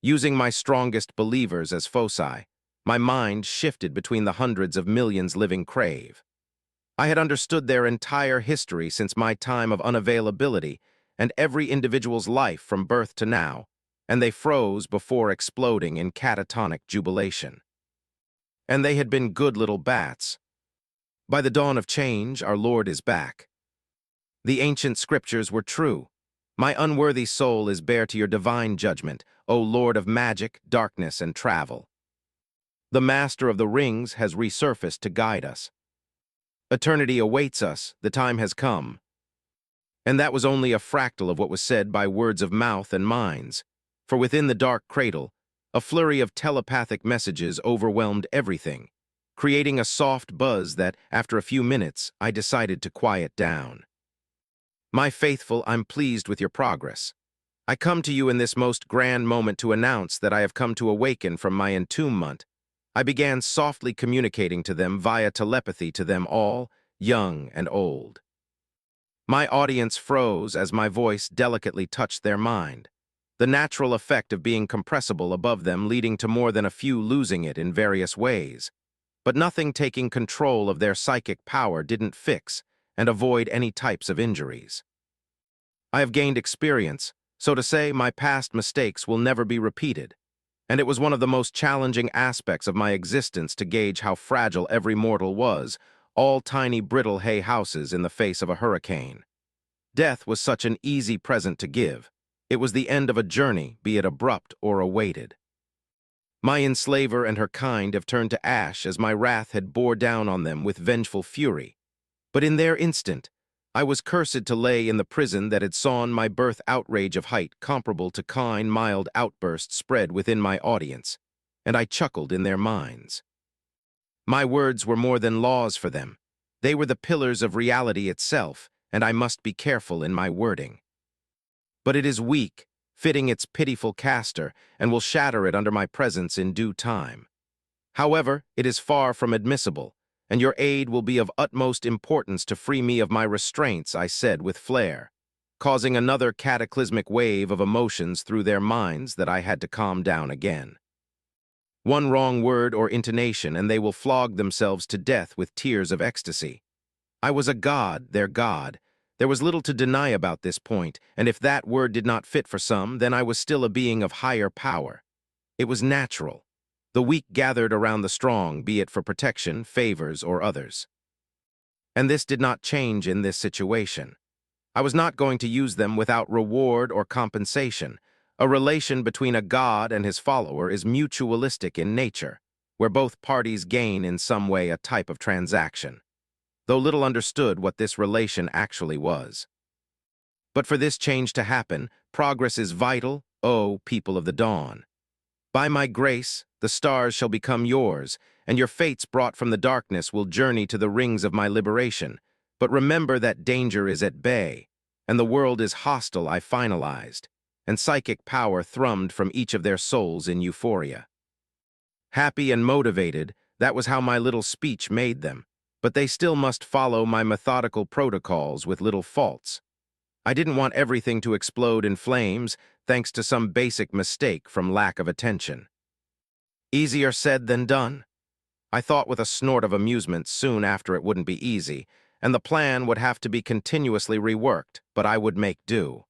S1: Using my strongest believers as foci, my mind shifted between the hundreds of millions living crave. I had understood their entire history since my time of unavailability and every individual's life from birth to now, and they froze before exploding in catatonic jubilation. And they had been good little bats. By the dawn of change, our Lord is back. The ancient scriptures were true. My unworthy soul is bare to your divine judgment, O Lord of magic, darkness, and travel. The Master of the Rings has resurfaced to guide us. Eternity awaits us, the time has come. And that was only a fractal of what was said by words of mouth and minds, for within the dark cradle, a flurry of telepathic messages overwhelmed everything, creating a soft buzz that, after a few minutes, I decided to quiet down. My faithful, I'm pleased with your progress. I come to you in this most grand moment to announce that I have come to awaken from my entombment. I began softly communicating to them via telepathy to them all, young and old. My audience froze as my voice delicately touched their mind, the natural effect of being compressible above them leading to more than a few losing it in various ways. But nothing taking control of their psychic power didn't fix and avoid any types of injuries. I have gained experience, so to say my past mistakes will never be repeated, and it was one of the most challenging aspects of my existence to gauge how fragile every mortal was, all tiny brittle hay houses in the face of a hurricane. Death was such an easy present to give. It was the end of a journey, be it abrupt or awaited. My enslaver and her kind have turned to ash as my wrath had bore down on them with vengeful fury. But in their instant, I was cursed to lay in the prison that had sawn my birth outrage of height comparable to kind, mild outbursts spread within my audience, and I chuckled in their minds. My words were more than laws for them. They were the pillars of reality itself, and I must be careful in my wording. But it is weak, fitting its pitiful caster, and will shatter it under my presence in due time. However, it is far from admissible, and your aid will be of utmost importance to free me of my restraints, I said with flair, causing another cataclysmic wave of emotions through their minds that I had to calm down again. One wrong word or intonation, and they will flog themselves to death with tears of ecstasy. I was a god, their god. There was little to deny about this point, and if that word did not fit for some, then I was still a being of higher power. It was natural. The weak gathered around the strong, be it for protection, favors, or others. And this did not change in this situation. I was not going to use them without reward or compensation. A relation between a god and his follower is mutualistic in nature, where both parties gain in some way a type of transaction, though little understood what this relation actually was. But for this change to happen, progress is vital, O people of the dawn. By my grace, the stars shall become yours, and your fates brought from the darkness will journey to the rings of my liberation. But remember that danger is at bay. and the world is hostile, I finalized, and psychic power thrummed from each of their souls in euphoria. Happy and motivated, that was how my little speech made them, but they still must follow my methodical protocols with little faults. I didn't want everything to explode in flames thanks to some basic mistake from lack of attention. Easier said than done. I thought with a snort of amusement soon after it wouldn't be easy, and the plan would have to be continuously reworked, but I would make do.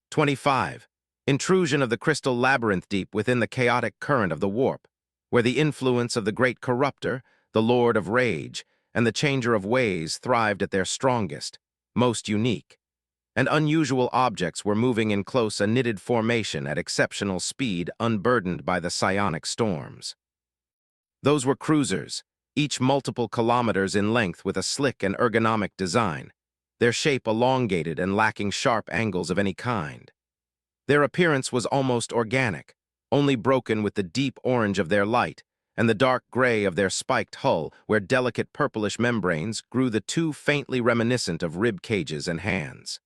S1: 25. Intrusion of the crystal labyrinth deep within the chaotic current of the warp, where the influence of the great corruptor, the Lord of Rage, and the Changer of Ways thrived at their strongest, most unique, and unusual objects were moving in close, knitted formation at exceptional speed, unburdened by the psionic storms. Those were cruisers, each multiple kilometers in length with a slick and ergonomic design, their shape elongated and lacking sharp angles of any kind. Their appearance was almost organic, only broken with the deep orange of their light and the dark gray of their spiked hull, where delicate purplish membranes grew the two faintly reminiscent of rib cages and hands.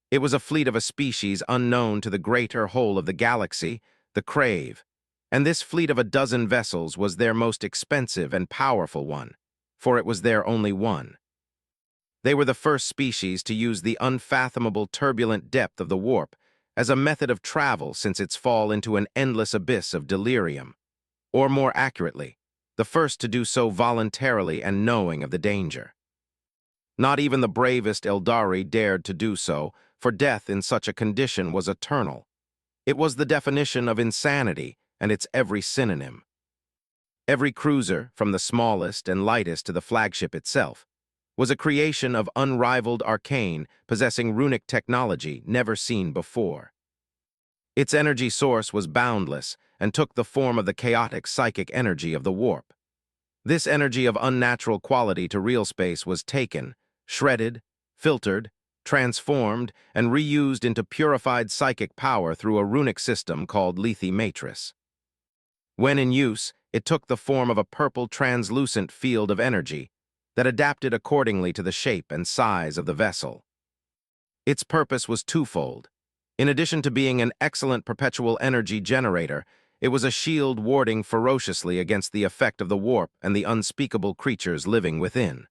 S1: It was a fleet of a species unknown to the greater whole of the galaxy, the Crave, and this fleet of a dozen vessels was their most expensive and powerful one, for it was their only one. They were the first species to use the unfathomable turbulent depth of the warp as a method of travel since its fall into an endless abyss of delirium, or more accurately, the first to do so voluntarily and knowing of the danger. Not even the bravest Eldari dared to do so, for death in such a condition was eternal. It was the definition of insanity and its every synonym. Every cruiser, from the smallest and lightest to the flagship itself, was a creation of unrivaled arcane, possessing runic technology never seen before. Its energy source was boundless and took the form of the chaotic psychic energy of the warp. This energy of unnatural quality to real space was taken, shredded, filtered, transformed, and reused into purified psychic power through a runic system called Lethe Matrix. When in use, it took the form of a purple translucent field of energy that adapted accordingly to the shape and size of the vessel. Its purpose was twofold. In addition to being an excellent perpetual energy generator, it was a shield warding ferociously against the effect of the warp and the unspeakable creatures living within.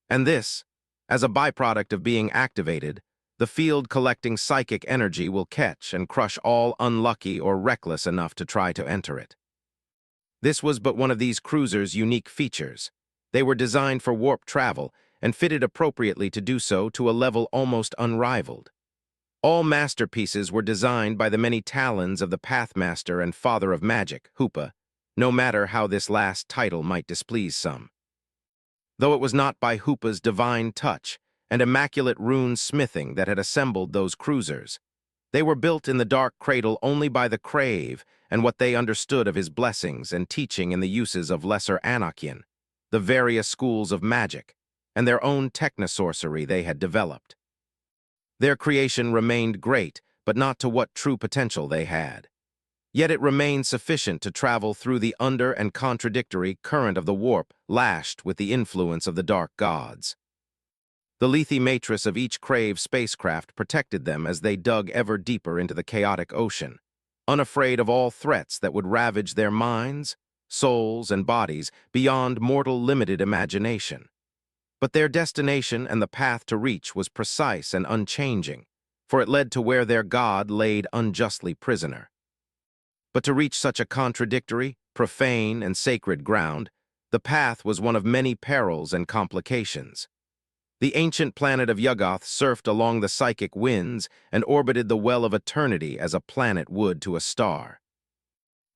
S1: And this, as a byproduct of being activated, the field collecting psychic energy will catch and crush all unlucky or reckless enough to try to enter it. This was but one of these cruisers' unique features. They were designed for warp travel and fitted appropriately to do so to a level almost unrivaled. All masterpieces were designed by the many talons of the Pathmaster and Father of Magic, Hoopa, no matter how this last title might displease some. Though it was not by Hoopa's divine touch and immaculate rune smithing that had assembled those cruisers, they were built in the dark cradle only by the Crave and what they understood of his blessings and teaching in the uses of lesser akin, the various schools of magic, and their own technosorcery they had developed. Their creation remained great, but not to what true potential they had. Yet it remained sufficient to travel through the under and contradictory current of the warp, lashed with the influence of the dark gods. The Lethe Matrix of each Crave spacecraft protected them as they dug ever deeper into the chaotic ocean, unafraid of all threats that would ravage their minds, souls, and bodies beyond mortal limited imagination. But their destination and the path to reach was precise and unchanging, for it led to where their god laid unjustly prisoner. But to reach such a contradictory, profane, and sacred ground, the path was one of many perils and complications. The ancient planet of Yuggoth surfed along the psychic winds and orbited the well of eternity as a planet would to a star.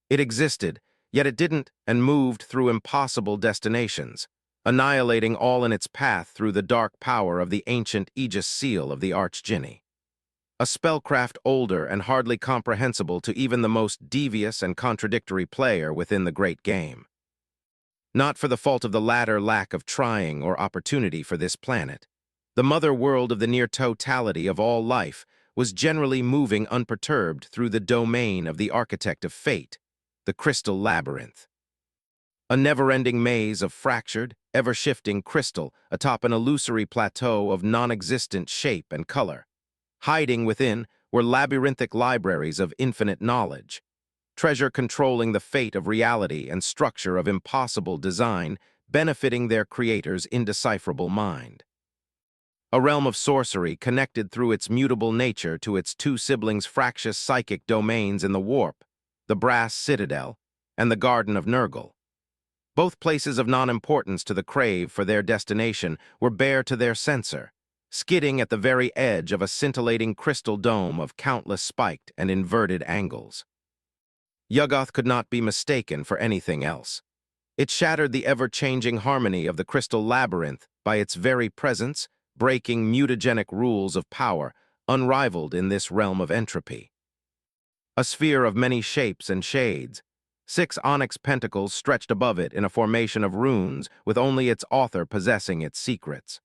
S1: It existed, yet it didn't, and moved through impossible destinations, annihilating all in its path through the dark power of the ancient Aegis seal of the Archdjinni. A spellcraft older and hardly comprehensible to even the most devious and contradictory player within the great game. Not for the fault of the latter lack of trying or opportunity for this planet. The mother world of the near totality of all life was generally moving unperturbed through the domain of the architect of fate, the crystal labyrinth. a never-ending maze of fractured, ever-shifting crystal atop an illusory plateau of non-existent shape and color. Hiding within were labyrinthic libraries of infinite knowledge, treasure controlling the fate of reality and structure of impossible design, benefiting their creator's indecipherable mind. A realm of sorcery connected through its mutable nature to its two siblings' fractious psychic domains in the Warp, the Brass Citadel, and the Garden of Nurgle. Both places of non-importance to the crave for their destination were bare to their censor, skidding at the very edge of a scintillating crystal dome of countless spiked and inverted angles. Yuggoth could not be mistaken for anything else. It shattered the ever-changing harmony of the crystal labyrinth by its very presence, breaking mutagenic rules of power, unrivaled in this realm of entropy. A sphere of many shapes and shades, 6 onyx pentacles stretched above it in a formation of runes, with only its author possessing its secrets.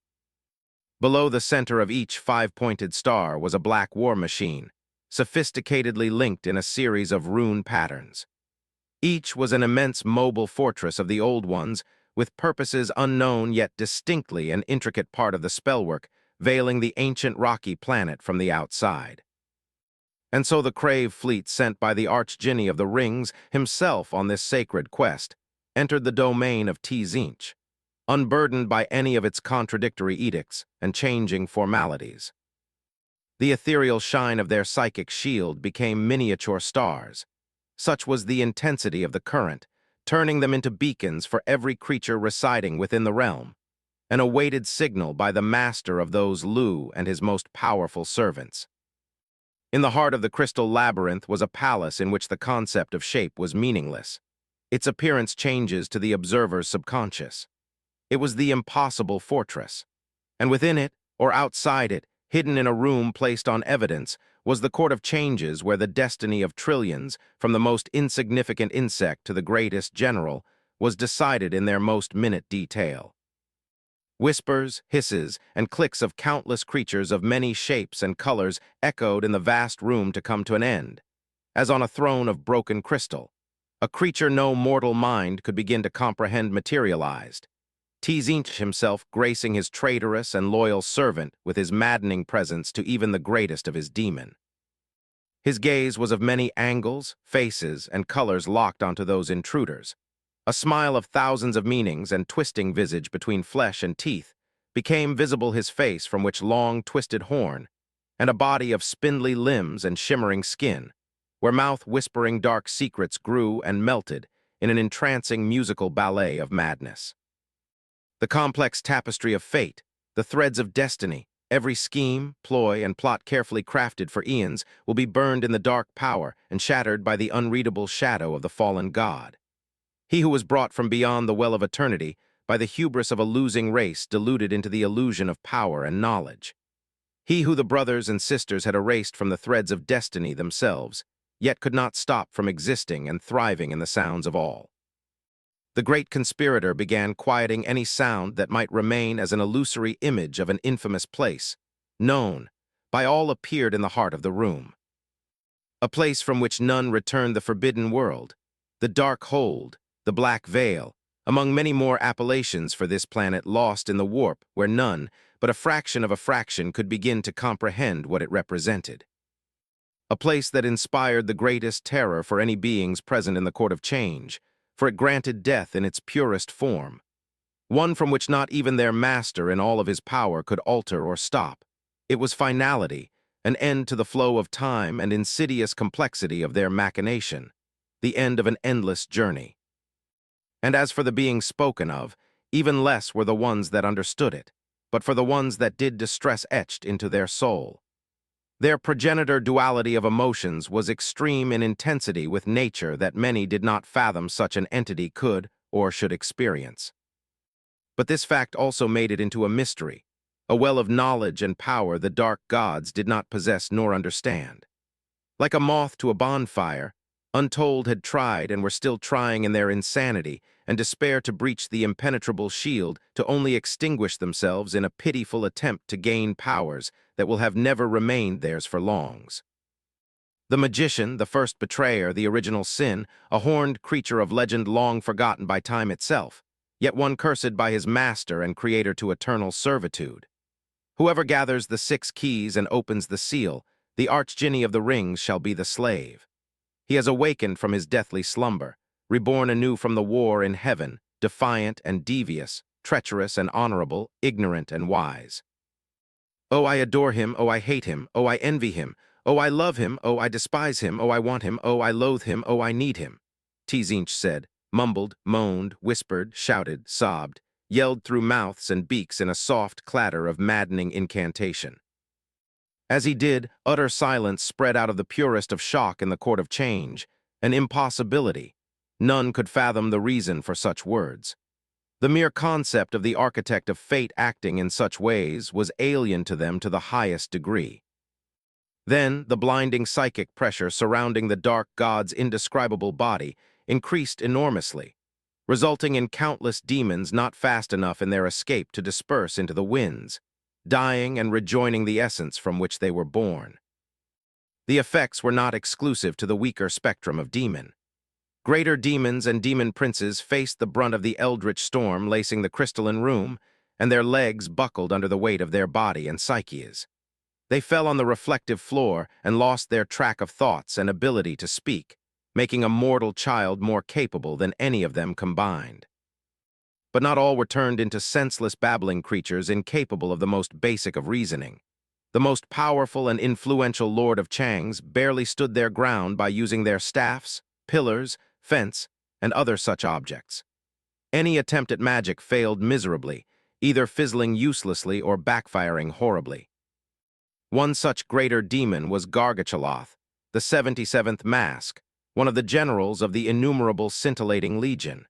S1: Below the center of each 5-pointed star was a black war machine, sophisticatedly linked in a series of rune patterns. Each was an immense mobile fortress of the old ones, with purposes unknown yet distinctly an intricate part of the spellwork, veiling the ancient rocky planet from the outside. And so the Crave fleet sent by the Archdjinni of the Rings himself on this sacred quest entered the domain of Tzeentch, unburdened by any of its contradictory edicts and changing formalities. The ethereal shine of their psychic shield became miniature stars. Such was the intensity of the current, turning them into beacons for every creature residing within the realm, an awaited signal by the master of those Lu and his most powerful servants. In the heart of the crystal labyrinth was a palace in which the concept of shape was meaningless. Its appearance changes to the observer's subconscious. It was the impossible fortress. And within it, or outside it, hidden in a room placed on evidence, was the court of changes where the destiny of trillions, from the most insignificant insect to the greatest general, was decided in their most minute detail. Whispers, hisses, and clicks of countless creatures of many shapes and colors echoed in the vast room to come to an end, as on a throne of broken crystal. A creature no mortal mind could begin to comprehend materialized. Tzeentch himself gracing his traitorous and loyal servant with his maddening presence to even the greatest of his demon. His gaze was of many angles, faces, and colors locked onto those intruders. A smile of thousands of meanings and twisting visage between flesh and teeth became visible his face from which long twisted horn, and a body of spindly limbs and shimmering skin, where mouth-whispering dark secrets grew and melted in an entrancing musical ballet of madness. The complex tapestry of fate, the threads of destiny, every scheme, ploy, and plot carefully crafted for eons will be burned in the dark power and shattered by the unreadable shadow of the fallen god. He who was brought from beyond the well of eternity by the hubris of a losing race deluded into the illusion of power and knowledge. He who the brothers and sisters had erased from the threads of destiny themselves, yet could not stop from existing and thriving in the sounds of all. The great conspirator began quieting any sound that might remain as an illusory image of an infamous place, known, by all appeared in the heart of the room. A place from which none returned the forbidden world, the dark hold, the black veil, among many more appellations for this planet lost in the warp where none, but a fraction of a fraction could begin to comprehend what it represented. A place that inspired the greatest terror for any beings present in the court of change, for it granted death in its purest form, one from which not even their master in all of his power could alter or stop. It was finality, an end to the flow of time and insidious complexity of their machination, the end of an endless journey. And as for the beings spoken of, even less were the ones that understood it, but for the ones that did distress etched into their soul. Their progenitor duality of emotions was extreme in intensity with nature that many did not fathom such an entity could or should experience. But this fact also made it into a mystery, a well of knowledge and power the dark gods did not possess nor understand. Like a moth to a bonfire, Untold had tried and were still trying in their insanity and despair to breach the impenetrable shield to only extinguish themselves in a pitiful attempt to gain powers that will have never remained theirs for longs. The magician, the first betrayer, the original sin, a horned creature of legend long forgotten by time itself, yet one cursed by his master and creator to eternal servitude. Whoever gathers the 6 keys and opens the seal, the Archdjinni of the rings shall be the slave. He has awakened from his deathly slumber, reborn anew from the war in heaven, defiant and devious, treacherous and honorable, ignorant and wise. Oh, I adore him, oh, I hate him, oh, I envy him, oh, I love him, oh, I despise him, oh, I want him, oh, I loathe him, oh, I need him, Tzeentch said, mumbled, moaned, whispered, shouted, sobbed, yelled through mouths and beaks in a soft clatter of maddening incantation. As he did, utter silence spread out of the purest of shock in the court of change, an impossibility. None could fathom the reason for such words. The mere concept of the architect of fate acting in such ways was alien to them to the highest degree. Then, the blinding psychic pressure surrounding the dark god's indescribable body increased enormously, resulting in countless demons not fast enough in their escape to disperse into the winds, dying and rejoining the essence from which they were born. The effects were not exclusive to the weaker spectrum of demon. Greater demons and demon princes faced the brunt of the eldritch storm lacing the crystalline room, and their legs buckled under the weight of their body and psyches. They fell on the reflective floor and lost their track of thoughts and ability to speak, making a mortal child more capable than any of them combined. But not all were turned into senseless babbling creatures incapable of the most basic of reasoning. The most powerful and influential Lord of Changs barely stood their ground by using their staffs, pillars, fence, and other such objects. Any attempt at magic failed miserably, either fizzling uselessly or backfiring horribly. One such greater demon was Gargachaloth, the 77th Mask, one of the generals of the innumerable scintillating legion.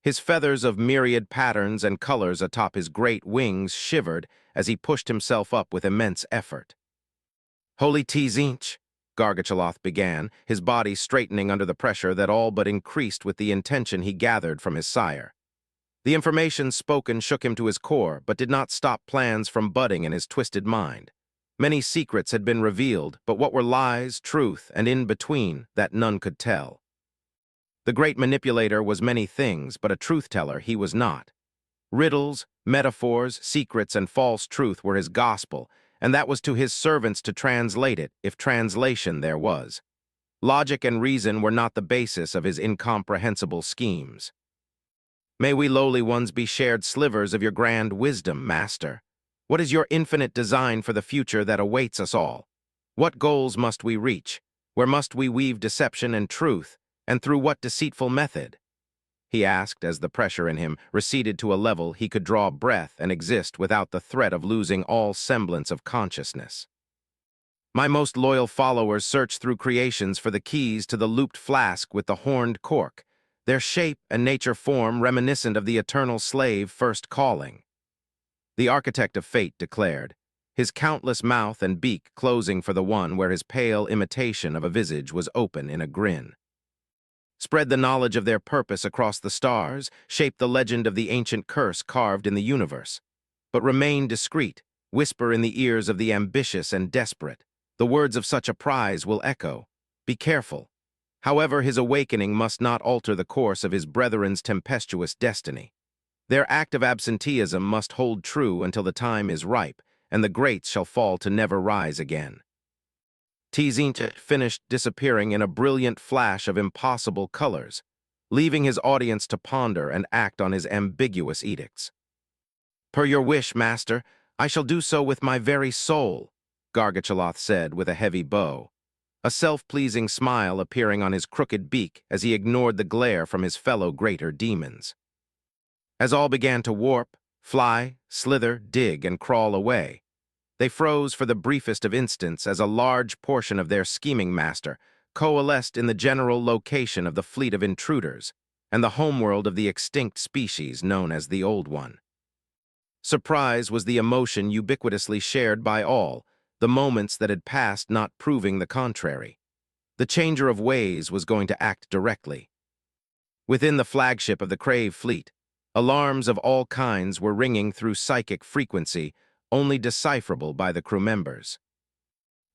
S1: His feathers of myriad patterns and colors atop his great wings shivered as he pushed himself up with immense effort. "Holy Tzeentch," Gargachaloth began, his body straightening under the pressure that all but increased with the intention he gathered from his sire. The information spoken shook him to his core, but did not stop plans from budding in his twisted mind. Many secrets had been revealed, but what were lies, truth, and in between, that none could tell. The great manipulator was many things, but a truth-teller he was not. Riddles, metaphors, secrets, and false truth were his gospel, and that was to his servants to translate it, if translation there was. Logic and reason were not the basis of his incomprehensible schemes. "May we lowly ones be shared slivers of your grand wisdom, Master. What is your infinite design for the future that awaits us all? What goals must we reach? Where must we weave deception and truth, and through what deceitful method?" he asked as the pressure in him receded to a level he could draw breath and exist without the threat of losing all semblance of consciousness. "My most loyal followers search through creations for the keys to the looped flask with the horned cork, their shape and nature form reminiscent of the eternal slave first calling," the architect of fate declared, his countless mouth and beak closing for the one where his pale imitation of a visage was open in a grin. "Spread the knowledge of their purpose across the stars, shape the legend of the ancient curse carved in the universe. But remain discreet, whisper in the ears of the ambitious and desperate. The words of such a prize will echo. Be careful. However, his awakening must not alter the course of his brethren's tempestuous destiny. Their act of absenteeism must hold true until the time is ripe, and the greats shall fall to never rise again." Tzeentch finished disappearing in a brilliant flash of impossible colors, leaving his audience to ponder and act on his ambiguous edicts. "Per your wish, Master, I shall do so with my very soul," Gargachaloth said with a heavy bow, a self-pleasing smile appearing on his crooked beak as he ignored the glare from his fellow greater demons. As all began to warp, fly, slither, dig, and crawl away, they froze for the briefest of instants as a large portion of their scheming master coalesced in the general location of the fleet of intruders and the homeworld of the extinct species known as the Old One. Surprise was the emotion ubiquitously shared by all, the moments that had passed not proving the contrary. The changer of ways was going to act directly. Within the flagship of the Crave fleet, alarms of all kinds were ringing through psychic frequency, only decipherable by the crew members.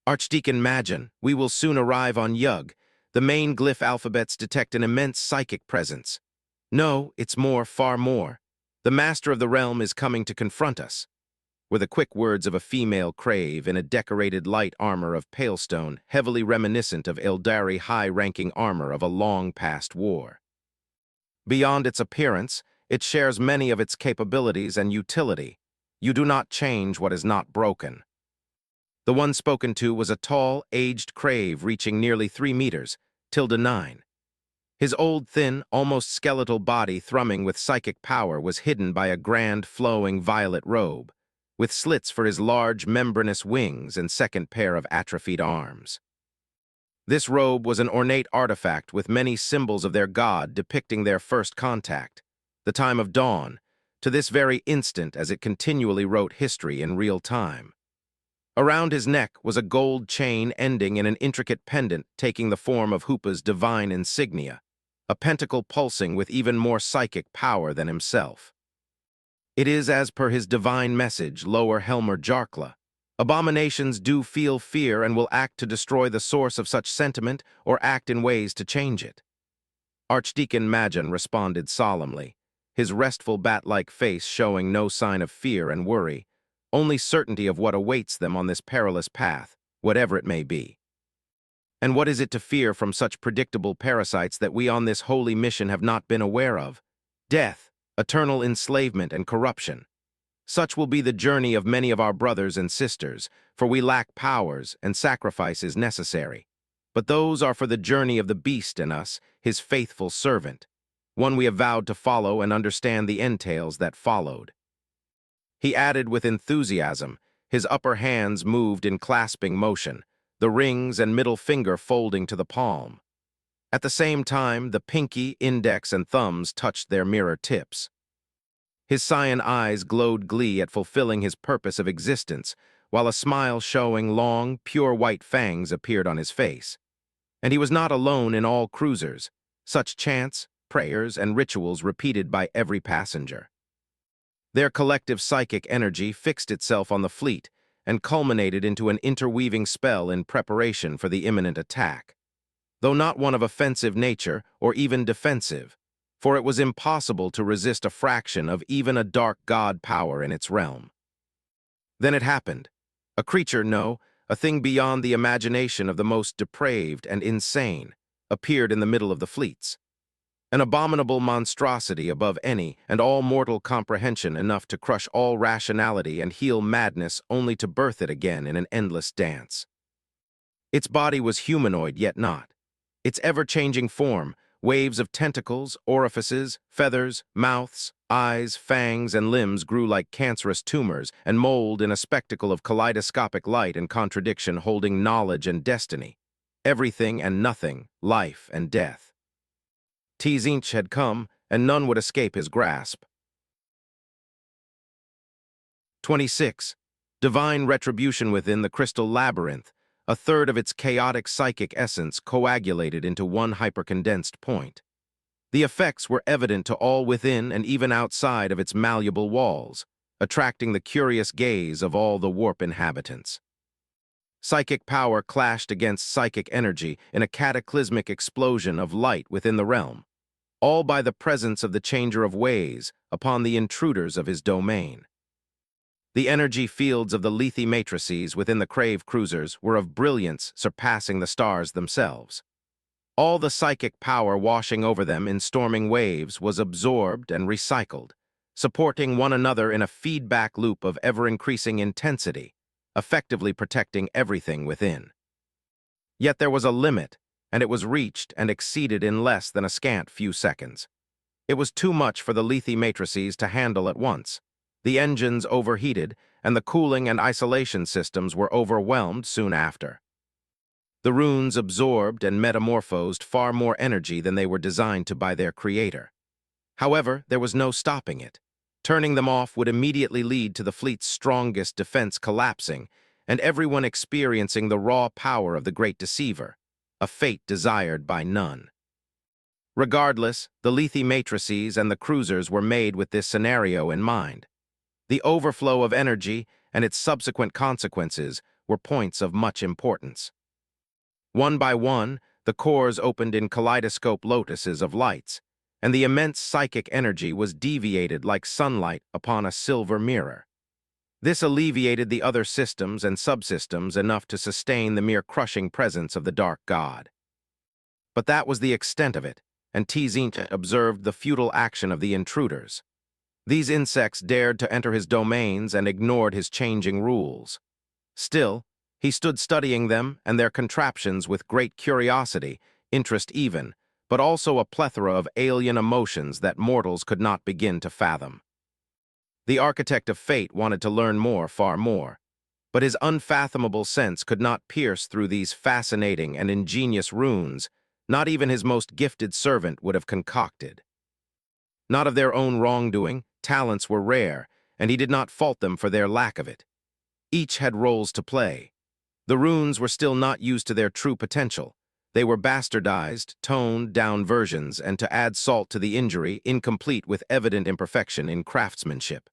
S1: Archdeacon Magin, we will soon arrive on Yug. The main glyph alphabets detect an immense psychic presence. No, it's more, far more. The master of the realm is coming to confront us, were the quick words of a female crave in a decorated light armor of palestone, heavily reminiscent of Eldari high-ranking armor of a long-past war. Beyond its appearance, it shares many of its capabilities and utility. You do not change what is not broken. The one spoken to was a tall, aged crave reaching nearly 3 meters, tilde 9. His old, thin, almost skeletal body thrumming with psychic power was hidden by a grand, flowing violet robe, with slits for his large, membranous wings and second pair of atrophied arms. This robe was an ornate artifact with many symbols of their god depicting their first contact, the time of dawn, to this very instant as it continually wrote history in real time. Around his neck was a gold chain ending in an intricate pendant taking the form of Hoopa's divine insignia, a pentacle pulsing with even more psychic power than himself. It is as per his divine message, Lower Helmer Jarkla. Abominations do feel fear and will act to destroy the source of such sentiment or act in ways to change it. Archdeacon Magin responded solemnly, his restful bat-like face showing no sign of fear and worry, only certainty of what awaits them on this perilous path, whatever it may be. And what is it to fear from such predictable parasites that we on this holy mission have not been aware of? Death, eternal enslavement, and corruption. Such will be the journey of many of our brothers and sisters, for we lack powers and sacrifices necessary. But those are for the journey of the beast in us, his faithful servant, one we have vowed to follow and understand the entails that followed. He added with enthusiasm, his upper hands moved in clasping motion, the rings and middle finger folding to the palm. At the same time, the pinky, index, and thumbs touched their mirror tips. His cyan eyes glowed glee at fulfilling his purpose of existence, while a smile showing long, pure white fangs appeared on his face. And he was not alone in all cruisers, such chants, prayers, and rituals repeated by every passenger. Their collective psychic energy fixed itself on the fleet and culminated into an interweaving spell in preparation for the imminent attack, though not one of offensive nature or even defensive, for it was impossible to resist a fraction of even a dark god power in its realm. Then it happened. A creature, no, a thing beyond the imagination of the most depraved and insane, appeared in the middle of the fleets. An abominable monstrosity above any and all mortal comprehension, enough to crush all rationality and heal madness only to birth it again in an endless dance. Its body was humanoid yet not. Its ever-changing form, waves of tentacles, orifices, feathers, mouths, eyes, fangs, and limbs grew like cancerous tumors and mold in a spectacle of kaleidoscopic light and contradiction holding knowledge and destiny, everything and nothing, life and death. Tzinch had come, and none would escape his grasp. 26. Divine retribution within the crystal labyrinth, a third of its chaotic psychic essence coagulated into one hypercondensed point. The effects were evident to all within and even outside of its malleable walls, attracting the curious gaze of all the warp inhabitants. Psychic power clashed against psychic energy in a cataclysmic explosion of light within the realm, all by the presence of the changer of ways upon the intruders of his domain. The energy fields of the lethe matrices within the Crave cruisers were of brilliance surpassing the stars themselves. All the psychic power washing over them in storming waves was absorbed and recycled, supporting one another in a feedback loop of ever-increasing intensity, effectively protecting everything within. Yet there was a limit, and it was reached and exceeded in less than a scant few seconds. It was too much for the lethe matrices to handle at once. The engines overheated, and the cooling and isolation systems were overwhelmed soon after. The runes absorbed and metamorphosed far more energy than they were designed to by their creator. However, there was no stopping it. Turning them off would immediately lead to the fleet's strongest defense collapsing, and everyone experiencing the raw power of the Great Deceiver, a fate desired by none. Regardless, the lethe matrices and the cruisers were made with this scenario in mind. The overflow of energy and its subsequent consequences were points of much importance. One by one, the cores opened in kaleidoscope lotuses of lights, and the immense psychic energy was deviated like sunlight upon a silver mirror. This alleviated the other systems and subsystems enough to sustain the mere crushing presence of the dark god. But that was the extent of it, and Tzint observed the futile action of the intruders. These insects dared to enter his domains and ignored his changing rules. Still, he stood studying them and their contraptions with great curiosity, interest even, but also a plethora of alien emotions that mortals could not begin to fathom. The architect of fate wanted to learn more, far more, but his unfathomable sense could not pierce through these fascinating and ingenious runes not even his most gifted servant would have concocted. Not of their own wrongdoing, talents were rare, and he did not fault them for their lack of it. Each had roles to play. The runes were still not used to their true potential. They were bastardized, toned-down versions, and to add salt to the injury, incomplete with evident imperfection in craftsmanship.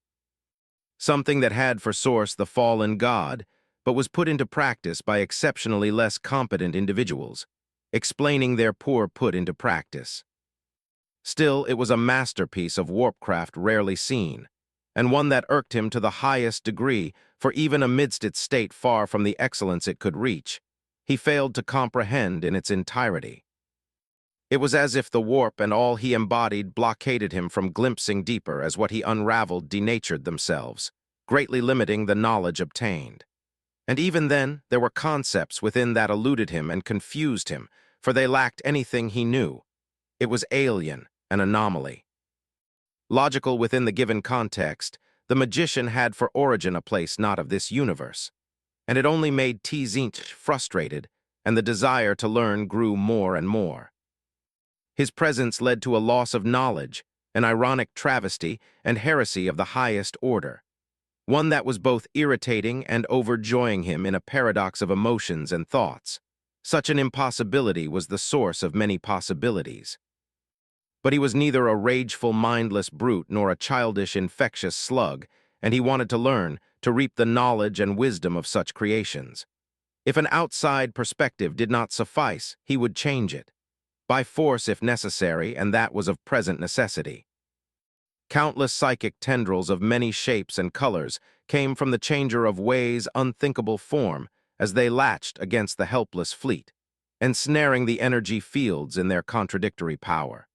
S1: Something that had for source the fallen god, but was put into practice by exceptionally less competent individuals, explaining their poor put into practice. Still, it was a masterpiece of warpcraft rarely seen, and one that irked him to the highest degree, for even amidst its state far from the excellence it could reach, he failed to comprehend in its entirety. It was as if the warp and all he embodied blockaded him from glimpsing deeper as what he unraveled denatured themselves, greatly limiting the knowledge obtained. And even then, there were concepts within that eluded him and confused him, for they lacked anything he knew. It was alien, an anomaly. Logical within the given context, the magician had for origin a place not of this universe, and it only made Tzint frustrated, and the desire to learn grew more and more. His presence led to a loss of knowledge, an ironic travesty and heresy of the highest order, one that was both irritating and overjoying him in a paradox of emotions and thoughts. Such an impossibility was the source of many possibilities. But he was neither a rageful, mindless brute nor a childish, infectious slug, and he wanted to learn, to reap the knowledge and wisdom of such creations. If an outside perspective did not suffice, he would change it, by force if necessary, and that was of present necessity. Countless psychic tendrils of many shapes and colors came from the changer of Way's unthinkable form as they latched against the helpless fleet, ensnaring the energy fields in their contradictory power.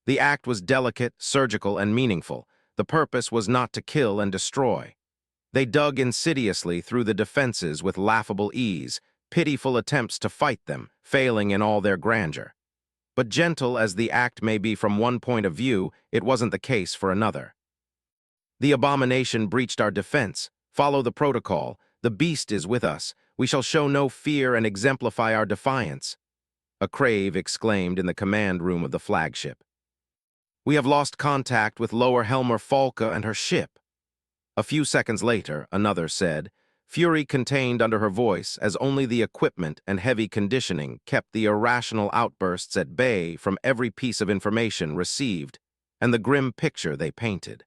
S1: The act was delicate, surgical, and meaningful. The purpose was not to kill and destroy. They dug insidiously through the defenses with laughable ease, pitiful attempts to fight them, failing in all their grandeur. But gentle as the act may be from one point of view, it wasn't the case for another. The abomination breached our defense. Follow the protocol. The beast is with us. We shall show no fear and exemplify our defiance, a Crave exclaimed in the command room of the flagship. We have lost contact with Lower Helmer Falca and her ship. A few seconds later, another said, fury contained under her voice as only the equipment and heavy conditioning kept the irrational outbursts at bay from every piece of information received and the grim picture they painted.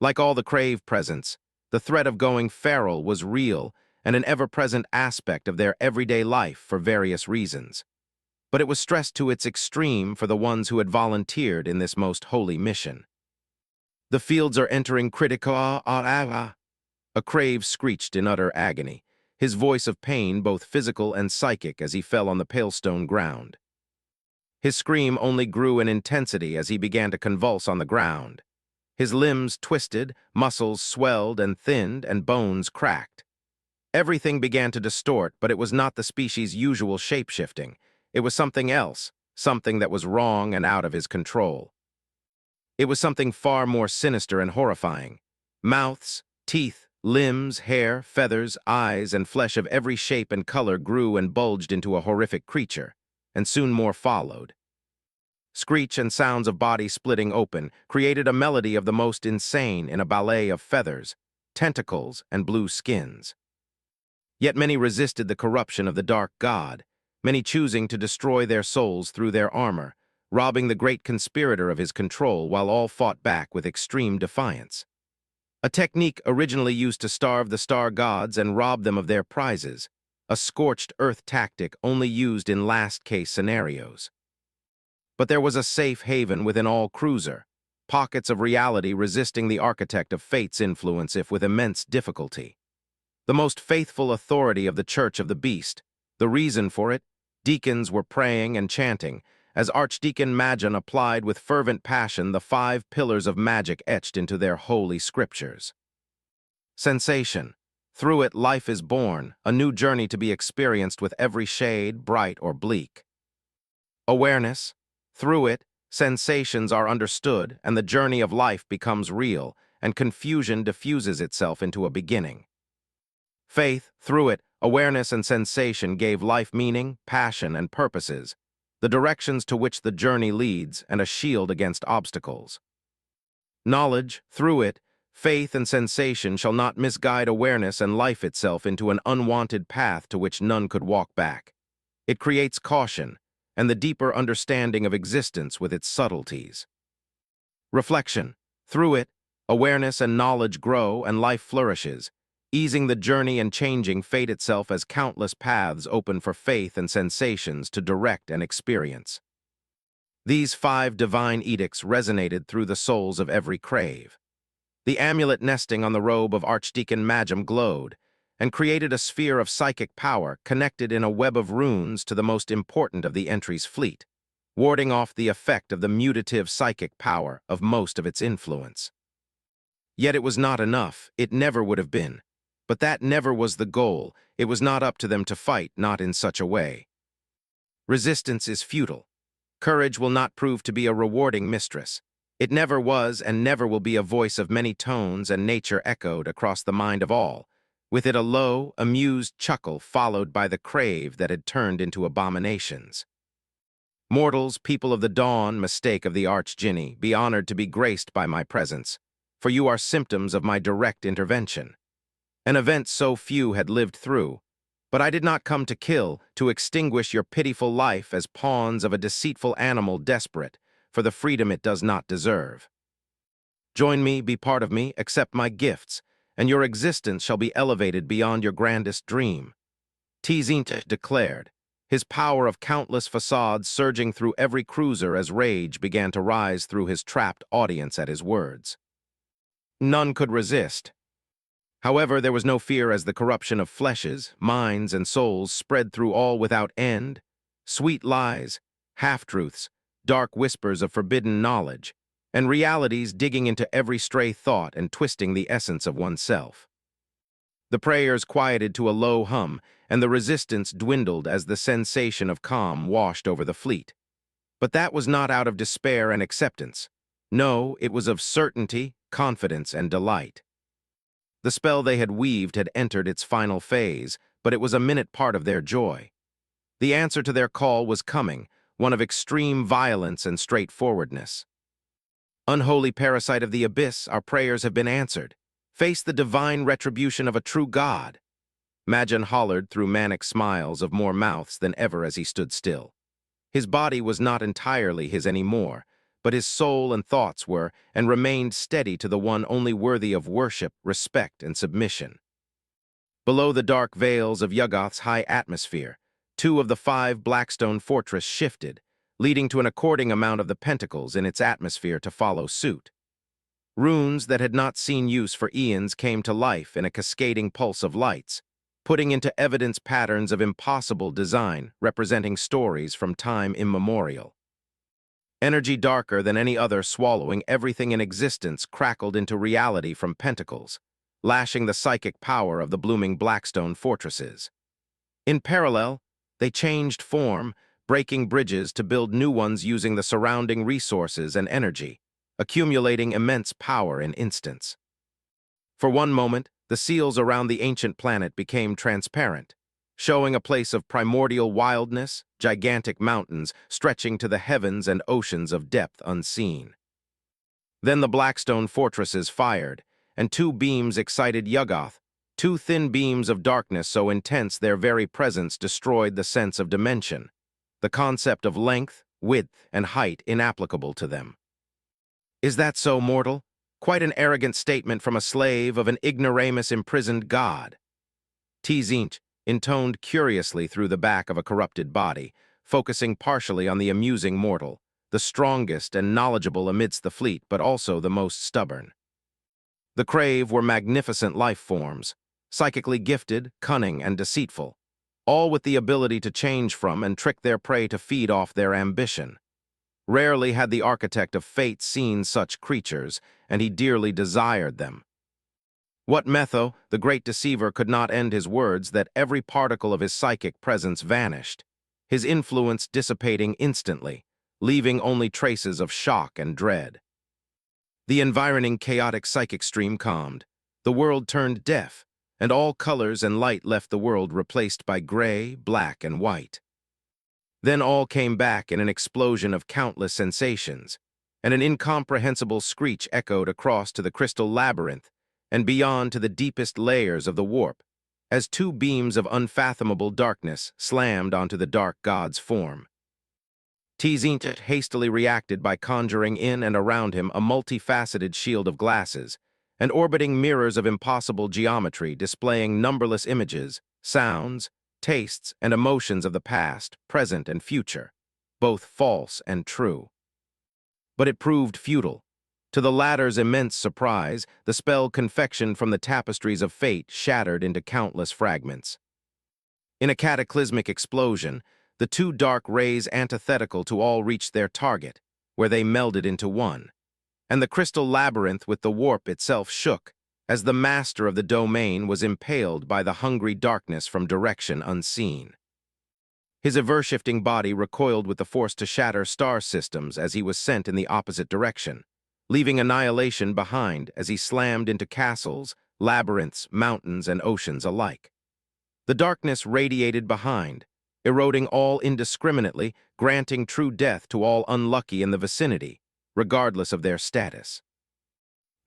S1: Like all the Crave presence, the threat of going feral was real and an ever-present aspect of their everyday life for various reasons. But it was stressed to its extreme for the ones who had volunteered in this most holy mission. The fields are entering critical. A Crave screeched in utter agony, his voice of pain both physical and psychic as he fell on the pale stone ground. His scream only grew in intensity as he began to convulse on the ground. His limbs twisted, muscles swelled and thinned, and bones cracked. Everything began to distort, but it was not the species' usual shape-shifting. It was something else, something that was wrong and out of his control. It was something far more sinister and horrifying. Mouths, teeth, limbs, hair, feathers, eyes, and flesh of every shape and color grew and bulged into a horrific creature, and soon more followed. Screech and sounds of body splitting open created a melody of the most insane in a ballet of feathers, tentacles, and blue skins. Yet many resisted the corruption of the dark god, many choosing to destroy their souls through their armor, robbing the great conspirator of his control while all fought back with extreme defiance. a technique originally used to starve the star gods and rob them of their prizes, a scorched earth tactic only used in last-case scenarios. But there was a safe haven within all cruiser, pockets of reality resisting the architect of fate's influence if with immense difficulty. The most faithful authority of the Church of the Beast. The reason for it, deacons were praying and chanting, as Archdeacon Magan applied with fervent passion the 5 pillars of magic etched into their holy scriptures. Sensation. Through it, life is born, a new journey to be experienced with every shade, bright or bleak. Awareness. Through it, sensations are understood, and the journey of life becomes real, and confusion diffuses itself into a beginning. Faith. Through it, awareness and sensation gave life meaning, passion, and purposes, the directions to which the journey leads, and a shield against obstacles. Knowledge. Through it, faith and sensation shall not misguide awareness and life itself into an unwanted path to which none could walk back. It creates caution, and the deeper understanding of existence with its subtleties. Reflection. Through it, awareness and knowledge grow and life flourishes, easing the journey and changing fate itself as countless paths open for faith and sensations to direct and experience. These 5 divine edicts resonated through the souls of every crave. The amulet nesting on the robe of Archdeacon Magan glowed, and created a sphere of psychic power connected in a web of runes to the most important of the entry's fleet, warding off the effect of the mutative psychic power of most of its influence. Yet it was not enough, it never would have been. But that never was the goal, it was not up to them to fight, not in such a way. Resistance is futile. Courage will not prove to be a rewarding mistress. It never was and never will be a voice of many tones and nature echoed across the mind of all, with it a low, amused chuckle followed by the crave that had turned into abominations. Mortals, people of the dawn, mistake of the Archdjinni, be honored to be graced by my presence, for you are symptoms of my direct intervention. An event so few had lived through, but I did not come to kill, to extinguish your pitiful life as pawns of a deceitful animal desperate for the freedom it does not deserve. Join me, be part of me, accept my gifts, and your existence shall be elevated beyond your grandest dream. Tzint declared, his power of countless facades surging through every cruiser as rage began to rise through his trapped audience at his words. None could resist. However, there was no fear as the corruption of fleshes, minds, and souls spread through all without end. Sweet lies, half-truths, dark whispers of forbidden knowledge, and realities digging into every stray thought and twisting the essence of oneself. The prayers quieted to a low hum, and the resistance dwindled as the sensation of calm washed over the fleet. But that was not out of despair and acceptance. No, it was of certainty, confidence, and delight. The spell they had weaved had entered its final phase, but it was a minute part of their joy. The answer to their call was coming, one of extreme violence and straightforwardness. Unholy parasite of the abyss, our prayers have been answered. Face the divine retribution of a true god. Magan hollered through manic smiles of more mouths than ever as he stood still. His body was not entirely his anymore, but his soul and thoughts were and remained steady to the one only worthy of worship, respect, and submission. Below the dark veils of Yuggoth's high atmosphere, 2 of the 5 Blackstone fortress shifted, leading to an according amount of the pentacles in its atmosphere to follow suit. Runes that had not seen use for eons came to life in a cascading pulse of lights, putting into evidence patterns of impossible design representing stories from time immemorial. Energy darker than any other swallowing everything in existence crackled into reality from pentacles, lashing the psychic power of the blooming Blackstone fortresses. In parallel, they changed form, breaking bridges to build new ones using the surrounding resources and energy, accumulating immense power in instants. For one moment, the seals around the ancient planet became transparent, showing a place of primordial wildness, gigantic mountains stretching to the heavens and oceans of depth unseen. Then the Blackstone fortresses fired, and 2 beams excited Yuggoth, 2 thin beams of darkness so intense their very presence destroyed the sense of dimension, the concept of length, width, and height inapplicable to them. Is that so, mortal? Quite an arrogant statement from a slave of an ignoramus imprisoned god. Tzint intoned curiously through the back of a corrupted body, focusing partially on the amusing mortal, the strongest and knowledgeable amidst the fleet, but also the most stubborn. The Crave were magnificent life forms, psychically gifted, cunning, and deceitful, all with the ability to change from and trick their prey to feed off their ambition. Rarely had the architect of fate seen such creatures, and he dearly desired them. What Metho, the great deceiver, could not end his words that every particle of his psychic presence vanished, his influence dissipating instantly, leaving only traces of shock and dread. The environing chaotic psychic stream calmed, the world turned deaf, and all colors and light left the world replaced by gray, black, and white. Then all came back in an explosion of countless sensations, and an incomprehensible screech echoed across to the crystal labyrinth and beyond to the deepest layers of the warp, as two beams of unfathomable darkness slammed onto the dark god's form. Tzint hastily reacted by conjuring in and around him a multifaceted shield of glasses and orbiting mirrors of impossible geometry displaying numberless images, sounds, tastes, and emotions of the past, present, and future, both false and true. But it proved futile. To the latter's immense surprise, the spell confectioned from the tapestries of fate shattered into countless fragments. In a cataclysmic explosion, the two dark rays antithetical to all reached their target, where they melded into one, and the crystal labyrinth with the warp itself shook, as the master of the domain was impaled by the hungry darkness from direction unseen. His ever-shifting body recoiled with the force to shatter star systems as he was sent in the opposite direction, leaving annihilation behind as he slammed into castles, labyrinths, mountains, and oceans alike. The darkness radiated behind, eroding all indiscriminately, granting true death to all unlucky in the vicinity, regardless of their status.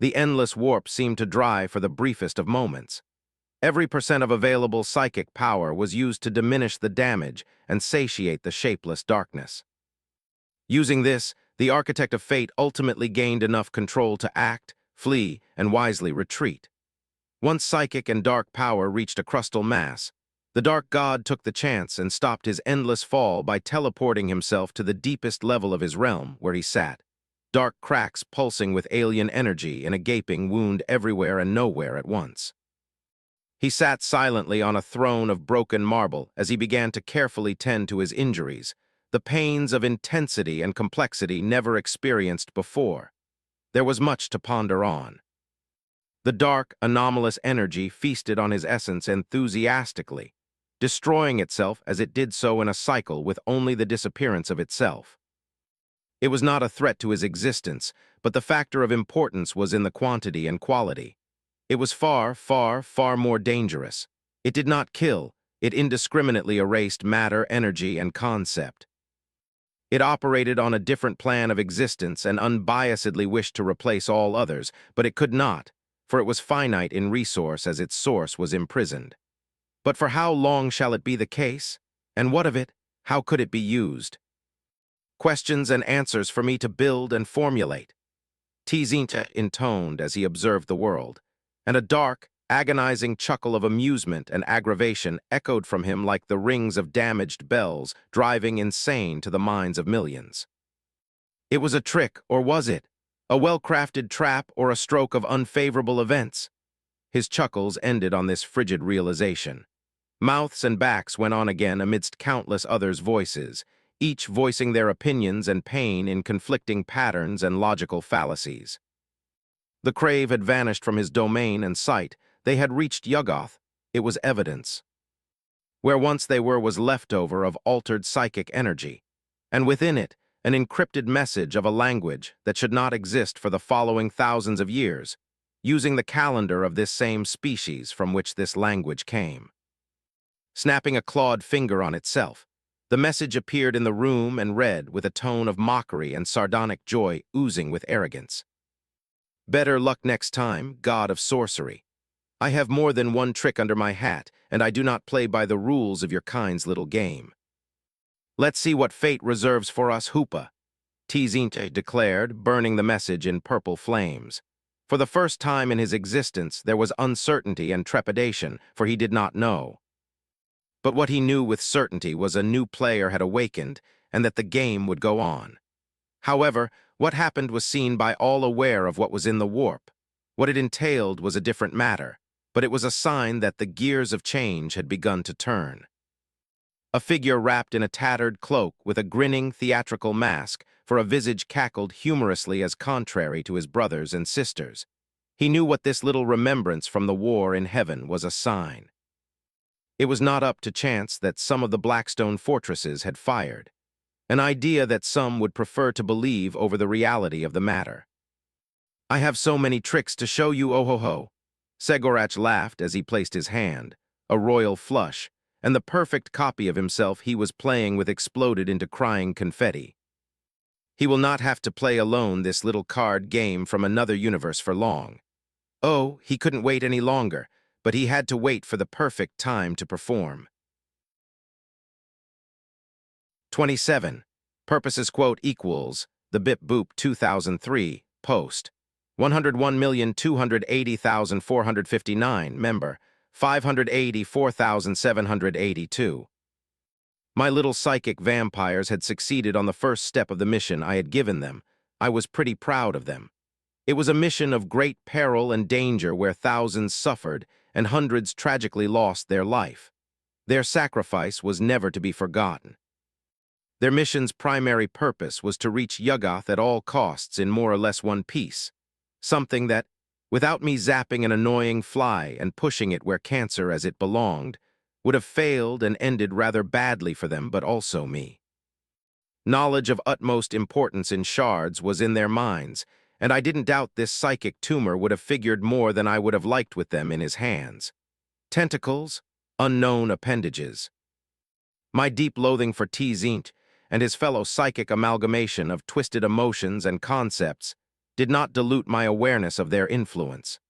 S1: The endless warp seemed to dry for the briefest of moments. Every % of available psychic power was used to diminish the damage and satiate the shapeless darkness. Using this, the Architect of Fate ultimately gained enough control to act, flee, and wisely retreat. Once psychic and dark power reached a crustal mass, the Dark God took the chance and stopped his endless fall by teleporting himself to the deepest level of his realm, where he sat, dark cracks pulsing with alien energy in a gaping wound everywhere and nowhere at once. He sat silently on a throne of broken marble as he began to carefully tend to his injuries, the pains of intensity and complexity never experienced before. There was much to ponder on. The dark, anomalous energy feasted on his essence enthusiastically, destroying itself as it did so in a cycle with only the disappearance of itself. It was not a threat to his existence, but the factor of importance was in the quantity and quality. It was far, far, far more dangerous. It did not kill, it indiscriminately erased matter, energy, and concept. It operated on a different plan of existence and unbiasedly wished to replace all others, but it could not, for it was finite in resource as its source was imprisoned. But for how long shall it be the case? And what of it? How could it be used? Questions and answers for me to build and formulate. Tzint intoned as he observed the world, and a dark, agonizing chuckle of amusement and aggravation echoed from him like the rings of damaged bells driving insane to the minds of millions. It was a trick, or was it? A well-crafted trap or a stroke of unfavorable events? His chuckles ended on this frigid realization. Mouths and backs went on again amidst countless others' voices, each voicing their opinions and pain in conflicting patterns and logical fallacies. The Crave had vanished from his domain and sight. They had reached Yuggoth. It was evidence. Where once they were was leftover of altered psychic energy, and within it, an encrypted message of a language that should not exist for the following thousands of years, using the calendar of this same species from which this language came. Snapping a clawed finger on itself, the message appeared in the room and read with a tone of mockery and sardonic joy oozing with arrogance. Better luck next time, god of sorcery. I have more than one trick under my hat, and I do not play by the rules of your kind's little game. Let's see what fate reserves for us, Hoopa, Tzint declared, burning the message in purple flames. For the first time in his existence, there was uncertainty and trepidation, for he did not know. But what he knew with certainty was a new player had awakened and that the game would go on. However, what happened was seen by all aware of what was in the warp. What it entailed was a different matter, but it was a sign that the gears of change had begun to turn. A figure wrapped in a tattered cloak with a grinning theatrical mask, for a visage cackled humorously as contrary to his brothers and sisters. He knew what this little remembrance from the war in heaven was a sign. It was not up to chance that some of the Blackstone fortresses had fired, an idea that some would prefer to believe over the reality of the matter. "I have so many tricks to show you, oh-ho-ho." Segorach laughed as he placed his hand, a royal flush, and the perfect copy of himself he was playing with exploded into crying confetti. He will not have to play alone this little card game from another universe for long. Oh, he couldn't wait any longer, but he had to wait for the perfect time to perform. 27. Purposes quote equals the Bip Boop 2003 post 101,280,459 member 584,782. My little psychic vampires had succeeded on the first step of the mission I had given them. I was pretty proud of them. It was a mission of great peril and danger where thousands suffered and hundreds tragically lost their life. Their sacrifice was never to be forgotten. Their mission's primary purpose was to reach Yuggoth at all costs in more or less one piece, something that, without me zapping an annoying fly and pushing it where cancer as it belonged, would have failed and ended rather badly for them, but also me. Knowledge of utmost importance in shards was in their minds, and I didn't doubt this psychic tumor would have figured more than I would have liked with them in his hands. Tentacles, unknown appendages. My deep loathing for Tzint and his fellow psychic amalgamation of twisted emotions and concepts did not dilute my awareness of their influence.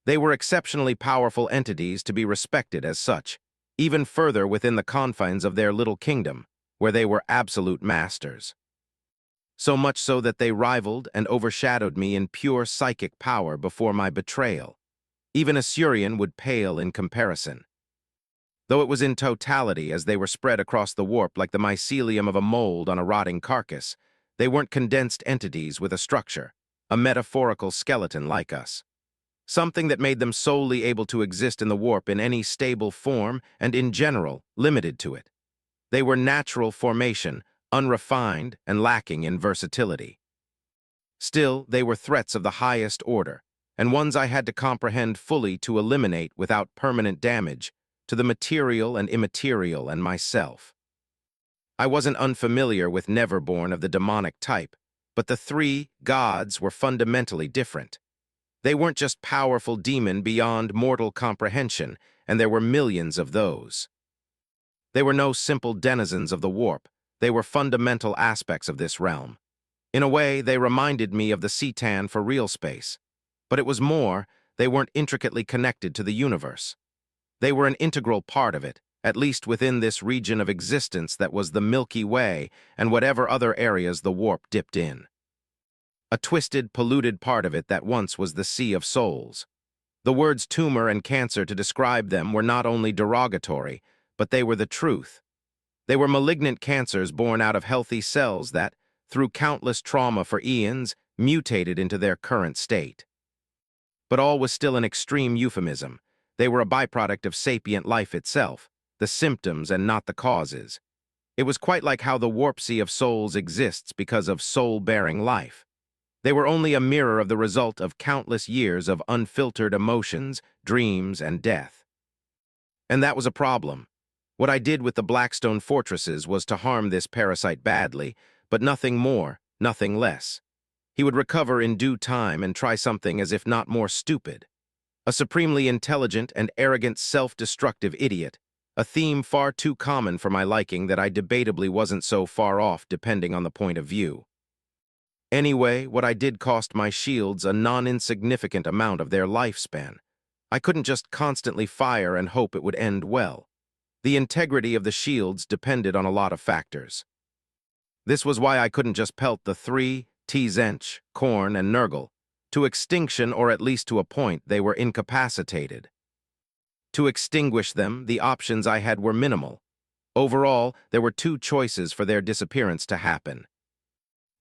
S1: They were exceptionally powerful entities to be respected as such, even further within the confines of their little kingdom, where they were absolute masters. So much so that they rivaled and overshadowed me in pure psychic power before my betrayal. Even a Surian would pale in comparison. Though it was in totality as they were spread across the warp like the mycelium of a mold on a rotting carcass, they weren't condensed entities with a structure, a metaphorical skeleton like us. Something that made them solely able to exist in the warp in any stable form and, in general, limited to it. They were natural formation, unrefined and lacking in versatility. Still, they were threats of the highest order, and ones I had to comprehend fully to eliminate without permanent damage to the material and immaterial and myself. I wasn't unfamiliar with Neverborn of the demonic type, but the three gods were fundamentally different. They weren't just powerful demon beyond mortal comprehension, and there were millions of those. They were no simple denizens of the warp. They were fundamental aspects of this realm. In a way, they reminded me of the Citan for real space. But it was more, they weren't intricately connected to the universe. They were an integral part of it, at least within this region of existence that was the Milky Way and whatever other areas the warp dipped in. A twisted, polluted part of it that once was the Sea of Souls. The words tumor and cancer to describe them were not only derogatory, but they were the truth. They were malignant cancers born out of healthy cells that, through countless trauma for eons, mutated into their current state. But all was still an extreme euphemism. They were a byproduct of sapient life itself, the symptoms and not the causes. It was quite like how the warp sea of souls exists because of soul-bearing life. They were only a mirror of the result of countless years of unfiltered emotions, dreams, and death. And that was a problem. What I did with the Blackstone fortresses was to harm this parasite badly, but nothing more, nothing less. He would recover in due time and try something as if not more stupid. A supremely intelligent and arrogant self-destructive idiot, a theme far too common for my liking that I debatably wasn't so far off depending on the point of view. Anyway, what I did cost my shields a non-insignificant amount of their lifespan. I couldn't just constantly fire and hope it would end well. The integrity of the shields depended on a lot of factors. This was why I couldn't just pelt the three, Tzench, Korn, and Nurgle. To extinction, or at least to a point, they were incapacitated. To extinguish them, the options I had were minimal. Overall, there were two choices for their disappearance to happen.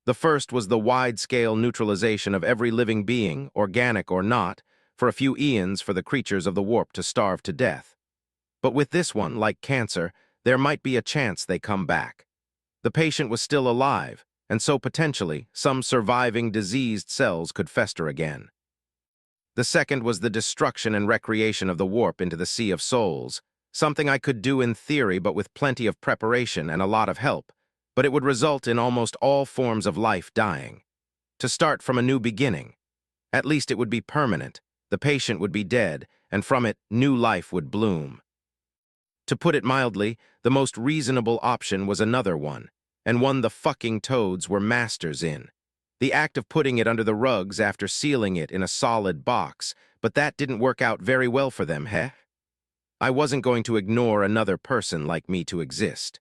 S1: The first was the wide-scale neutralization of every living being, organic or not, for a few eons for the creatures of the warp to starve to death. But with this one, like cancer, there might be a chance they come back. The patient was still alive, and so potentially, some surviving diseased cells could fester again. The second was the destruction and recreation of the warp into the Sea of Souls, something I could do in theory but with plenty of preparation and a lot of help, but it would result in almost all forms of life dying. To start from a new beginning. At least it would be permanent, the patient would be dead, and from it, new life would bloom. To put it mildly, the most reasonable option was another one, and one the fucking toads were masters in. The act of putting it under the rugs after sealing it in a solid box, but that didn't work out very well for them, heh? I wasn't going to ignore another person like me to exist.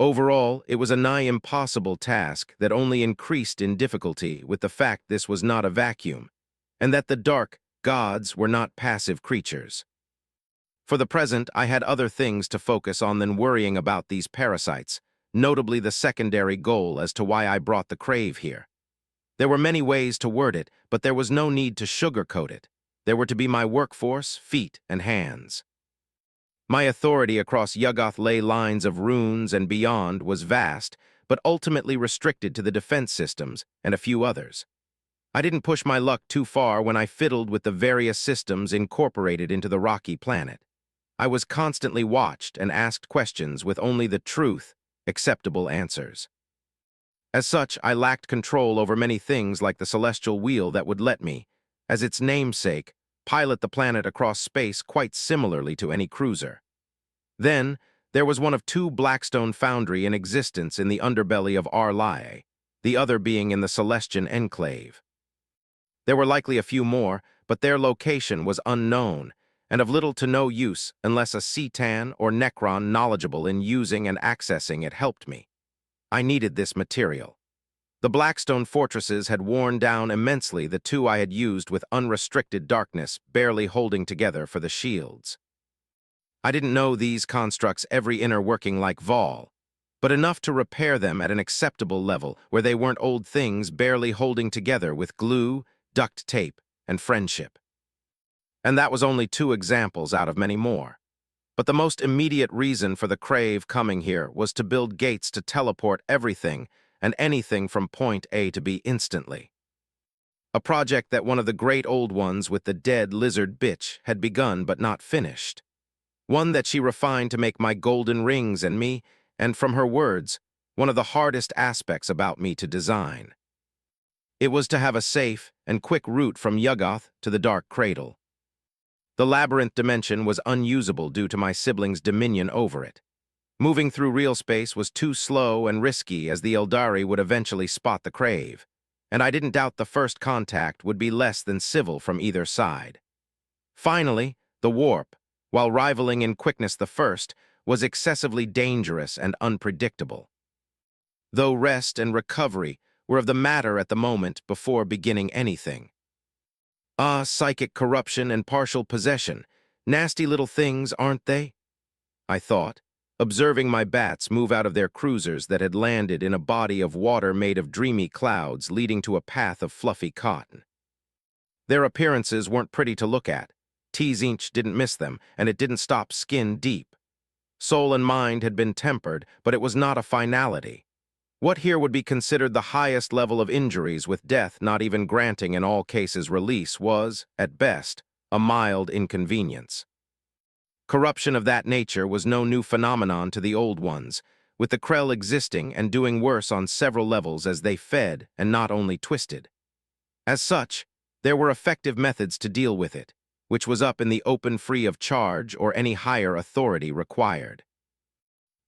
S1: Overall, it was a nigh impossible task that only increased in difficulty with the fact this was not a vacuum, and that the dark gods were not passive creatures. For the present, I had other things to focus on than worrying about these parasites, notably the secondary goal as to why I brought the crave here. There were many ways to word it, but there was no need to sugarcoat it. There were to be my workforce, feet, and hands. My authority across Yuggoth ley lines of runes and beyond was vast, but ultimately restricted to the defense systems and a few others. I didn't push my luck too far when I fiddled with the various systems incorporated into the rocky planet. I was constantly watched and asked questions with only the truth, acceptable answers. As such, I lacked control over many things like the celestial wheel that would let me, as its namesake, pilot the planet across space quite similarly to any cruiser. Then, there was one of two Blackstone Foundry in existence in the underbelly of Arlae, the other being in the Celestian Enclave. There were likely a few more, but their location was unknown, and of little to no use unless a Cetan or Necron knowledgeable in using and accessing it helped me. I needed this material. The Blackstone fortresses had worn down immensely the two I had used with unrestricted darkness, barely holding together for the shields. I didn't know these constructs every inner working like Vol, but enough to repair them at an acceptable level where they weren't old things barely holding together with glue, duct tape, and friendship. And that was only two examples out of many more. But the most immediate reason for the crave coming here was to build gates to teleport everything and anything from point A to B instantly. A project that one of the great old ones with the dead lizard bitch had begun but not finished. One that she refined to make my golden rings and me, and from her words, one of the hardest aspects about me to design. It was to have a safe and quick route from Yuggoth to the Dark Cradle. The labyrinth dimension was unusable due to my siblings' dominion over it. Moving through real space was too slow and risky as the Eldari would eventually spot the crave, and I didn't doubt the first contact would be less than civil from either side. Finally, the warp, while rivaling in quickness the first, was excessively dangerous and unpredictable. Though rest and recovery were of the matter at the moment before beginning anything. Psychic corruption and partial possession, nasty little things, aren't they? I thought, observing my bats move out of their cruisers that had landed in a body of water made of dreamy clouds leading to a path of fluffy cotton. Their appearances weren't pretty to look at. Tzinch didn't miss them, and it didn't stop skin deep. Soul and mind had been tempered, but it was not a finality. What here would be considered the highest level of injuries, with death not even granting in all cases release, was, at best, a mild inconvenience. Corruption of that nature was no new phenomenon to the old ones, with the Krell existing and doing worse on several levels as they fed and not only twisted. As such, there were effective methods to deal with it, which was up in the open free of charge or any higher authority required.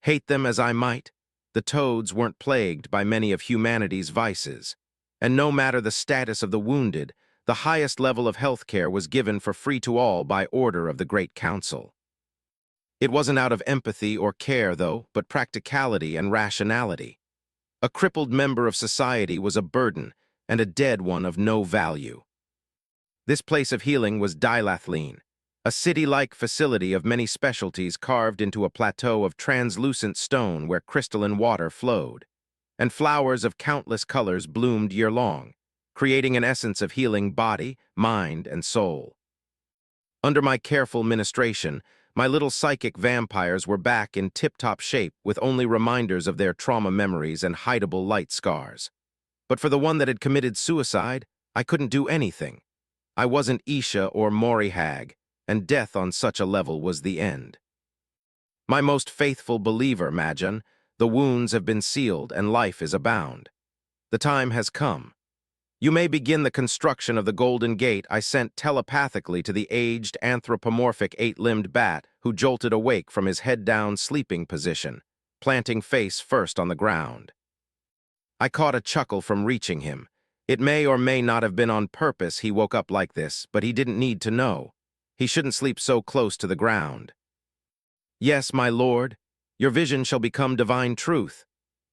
S1: Hate them as I might, the toads weren't plagued by many of humanity's vices, and no matter the status of the wounded, the highest level of health care was given for free to all by order of the Great Council. It wasn't out of empathy or care, though, but practicality and rationality. A crippled member of society was a burden, and a dead one of no value. This place of healing was Dilathleen, a city-like facility of many specialties carved into a plateau of translucent stone where crystalline water flowed, and flowers of countless colors bloomed year-long, creating an essence of healing body, mind, and soul. Under my careful ministration, my little psychic vampires were back in tip-top shape with only reminders of their trauma memories and hideable light scars. But for the one that had committed suicide, I couldn't do anything. I wasn't Isha or Morihag, and death on such a level was the end. My most faithful believer, Majan, the wounds have been sealed and life is abound. The time has come. You may begin the construction of the Golden Gate I sent telepathically to the aged anthropomorphic eight-limbed bat who jolted awake from his head-down sleeping position, planting face first on the ground. I caught a chuckle from reaching him. It may or may not have been on purpose he woke up like this, but he didn't need to know. He shouldn't sleep so close to the ground. Yes, my lord, your vision shall become divine truth.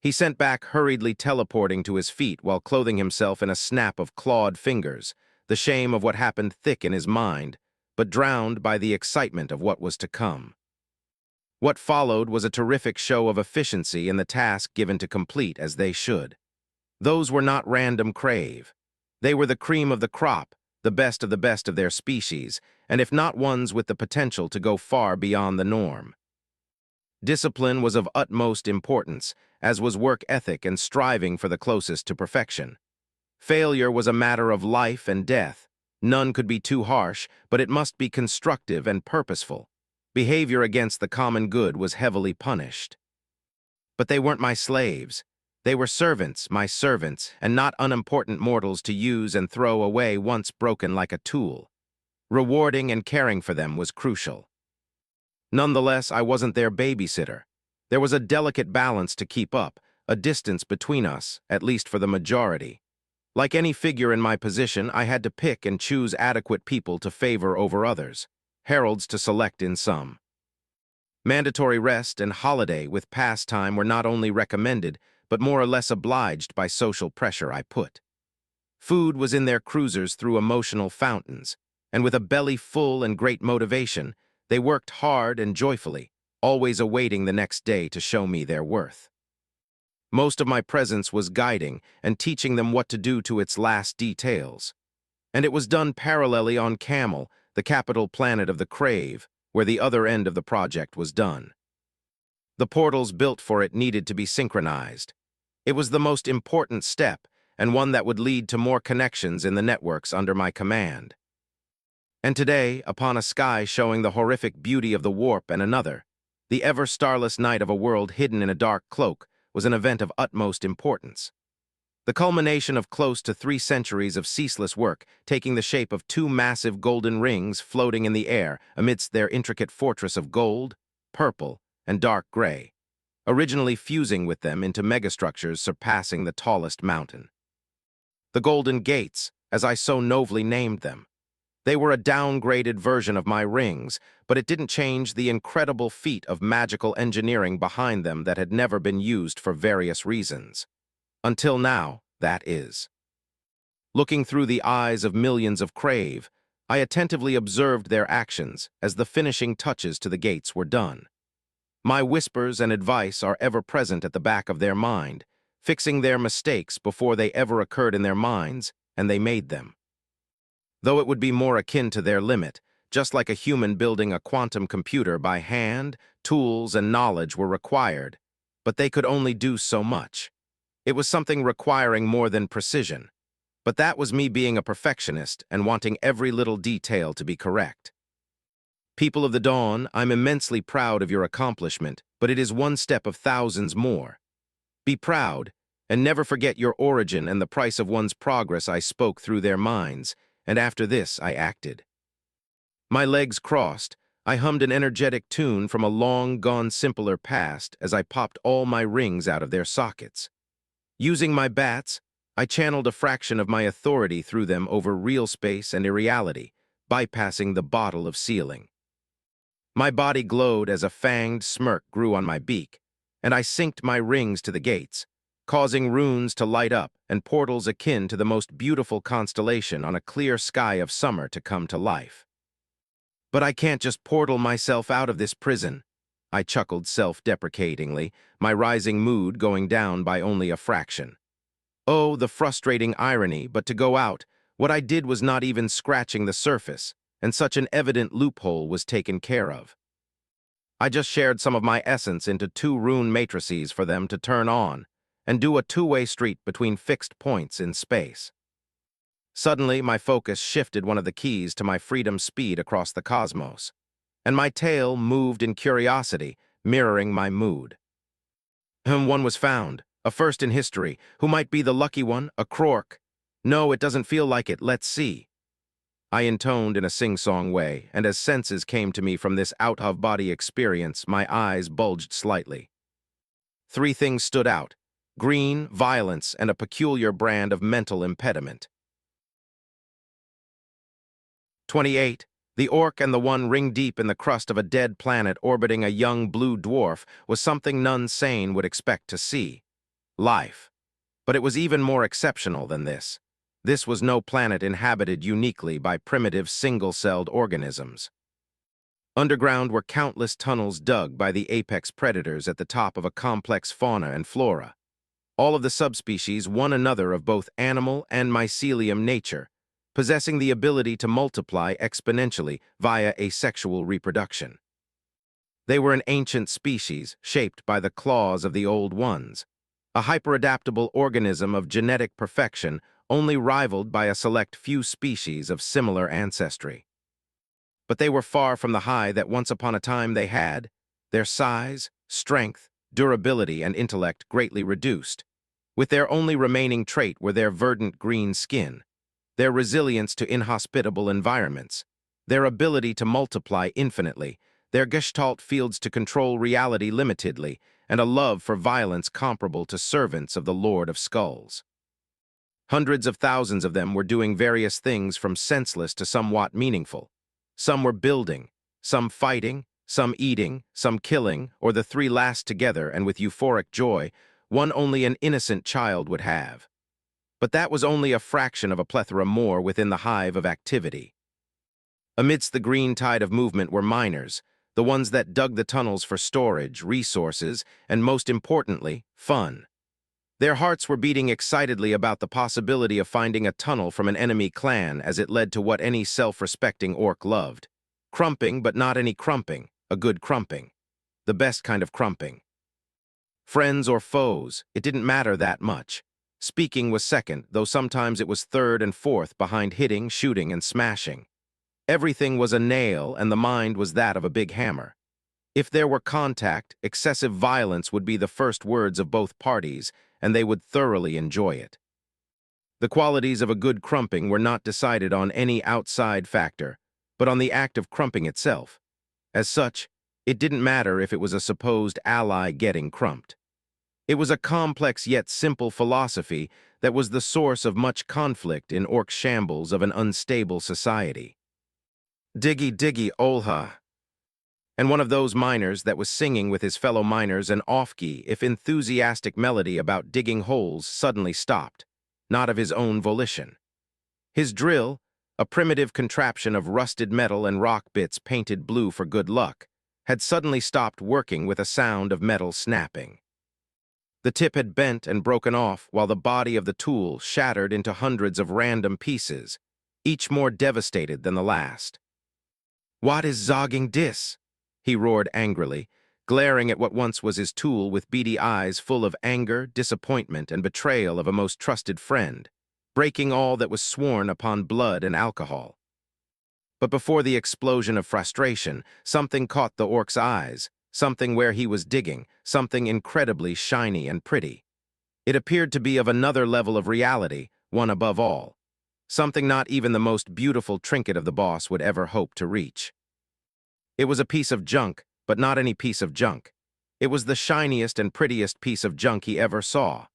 S1: He sent back hurriedly teleporting to his feet while clothing himself in a snap of clawed fingers, the shame of what happened thick in his mind, but drowned by the excitement of what was to come. What followed was a terrific show of efficiency in the task given to complete as they should. Those were not random crave. They were the cream of the crop, the best of their species, and if not ones with the potential to go far beyond the norm. Discipline was of utmost importance, as was work ethic and striving for the closest to perfection. Failure was a matter of life and death. None could be too harsh, but it must be constructive and purposeful. Behavior against the common good was heavily punished. But they weren't my slaves. They were servants, my servants, and not unimportant mortals to use and throw away once broken like a tool. Rewarding and caring for them was crucial. Nonetheless, I wasn't their babysitter. There was a delicate balance to keep up, a distance between us, at least for the majority. Like any figure in my position, I had to pick and choose adequate people to favor over others, heralds to select in some. Mandatory rest and holiday with pastime were not only recommended, but more or less obliged by social pressure I put. Food was in their cruisers through emotional fountains, and with a belly full and great motivation, they worked hard and joyfully, always awaiting the next day to show me their worth. Most of my presence was guiding and teaching them what to do to its last details. And it was done parallelly on Camel, the capital planet of the Crave, where the other end of the project was done. The portals built for it needed to be synchronized. It was the most important step, and one that would lead to more connections in the networks under my command. And today, upon a sky showing the horrific beauty of the warp and another, the ever-starless night of a world hidden in a dark cloak was an event of utmost importance. The culmination of close to 3 centuries of ceaseless work, taking the shape of 2 massive golden rings floating in the air amidst their intricate fortress of gold, purple, and dark gray, originally fusing with them into megastructures surpassing the tallest mountain. The Golden Gates, as I so nobly named them. They were a downgraded version of my rings, but it didn't change the incredible feat of magical engineering behind them that had never been used for various reasons. Until now, that is. Looking through the eyes of millions of Crave, I attentively observed their actions as the finishing touches to the gates were done. My whispers and advice are ever present at the back of their mind, fixing their mistakes before they ever occurred in their minds, and they made them. Though it would be more akin to their limit, just like a human building a quantum computer by hand, tools and knowledge were required, but they could only do so much. It was something requiring more than precision, but that was me being a perfectionist and wanting every little detail to be correct. People of the Dawn, I'm immensely proud of your accomplishment, but it is one step of thousands more. Be proud, and never forget your origin and the price of one's progress. I spoke through their minds, and after this I acted. My legs crossed, I hummed an energetic tune from a long-gone simpler past as I popped all my rings out of their sockets. Using my bats, I channeled a fraction of my authority through them over real space and irreality, bypassing the bottle of sealing. My body glowed as a fanged smirk grew on my beak, and I synced my rings to the gates, causing runes to light up and portals akin to the most beautiful constellation on a clear sky of summer to come to life. But I can't just portal myself out of this prison, I chuckled self-deprecatingly, my rising mood going down by only a fraction. Oh, the frustrating irony, but to go out, what I did was not even scratching the surface, and such an evident loophole was taken care of. I just shared some of my essence into 2 rune matrices for them to turn on, and do a 2-way street between fixed points in space. Suddenly, my focus shifted one of the keys to my freedom speed across the cosmos, and my tail moved in curiosity, mirroring my mood. One was found, a first in history. Who might be the lucky one? A Krork? No, it doesn't feel like it. Let's see. I intoned in a sing-song way, and as senses came to me from this out-of-body experience, my eyes bulged slightly. 3 things stood out: green, violence, and a peculiar brand of mental impediment. 28. The orc and the one ring-deep in the crust of a dead planet orbiting a young blue dwarf was something none sane would expect to see. Life. But it was even more exceptional than this. This was no planet inhabited uniquely by primitive single-celled organisms. Underground were countless tunnels dug by the apex predators at the top of a complex fauna and flora. All of the subspecies one another of both animal and mycelium nature, possessing the ability to multiply exponentially via asexual reproduction. They were an ancient species shaped by the claws of the old ones, a hyperadaptable organism of genetic perfection only rivaled by a select few species of similar ancestry. But they were far from the high that once upon a time they had, their size, strength, durability, and intellect greatly reduced, with their only remaining trait were their verdant green skin, their resilience to inhospitable environments, their ability to multiply infinitely, their gestalt fields to control reality limitedly, and a love for violence comparable to servants of the Lord of Skulls. Hundreds of thousands of them were doing various things from senseless to somewhat meaningful. Some were building, some fighting, some eating, some killing, or the 3 last together and with euphoric joy, one only an innocent child would have. But that was only a fraction of a plethora more within the hive of activity. Amidst the green tide of movement were miners, the ones that dug the tunnels for storage, resources, and most importantly, fun. Their hearts were beating excitedly about the possibility of finding a tunnel from an enemy clan as it led to what any self-respecting orc loved. Crumping, but not any crumping, a good crumping. The best kind of crumping. Friends or foes, it didn't matter that much. Speaking was second, though sometimes it was third and fourth behind hitting, shooting, and smashing. Everything was a nail, and the mind was that of a big hammer. If there were contact, excessive violence would be the first words of both parties, and they would thoroughly enjoy it. The qualities of a good crumping were not decided on any outside factor, but on the act of crumping itself. As such, it didn't matter if it was a supposed ally getting crumped. It was a complex yet simple philosophy that was the source of much conflict in orc shambles of an unstable society. Diggy diggy olha. And one of those miners that was singing with his fellow miners an off-key, if enthusiastic melody about digging holes suddenly stopped, not of his own volition. His drill, a primitive contraption of rusted metal and rock bits painted blue for good luck, had suddenly stopped working with a sound of metal snapping. The tip had bent and broken off while the body of the tool shattered into hundreds of random pieces, each more devastated than the last. "What is zogging dis?" he roared angrily, glaring at what once was his tool with beady eyes full of anger, disappointment, and betrayal of a most trusted friend, breaking all that was sworn upon blood and alcohol. But before the explosion of frustration, something caught the orc's eyes, something where he was digging, something incredibly shiny and pretty. It appeared to be of another level of reality, one above all. Something not even the most beautiful trinket of the boss would ever hope to reach. It was a piece of junk, but not any piece of junk. It was the shiniest and prettiest piece of junk he ever saw.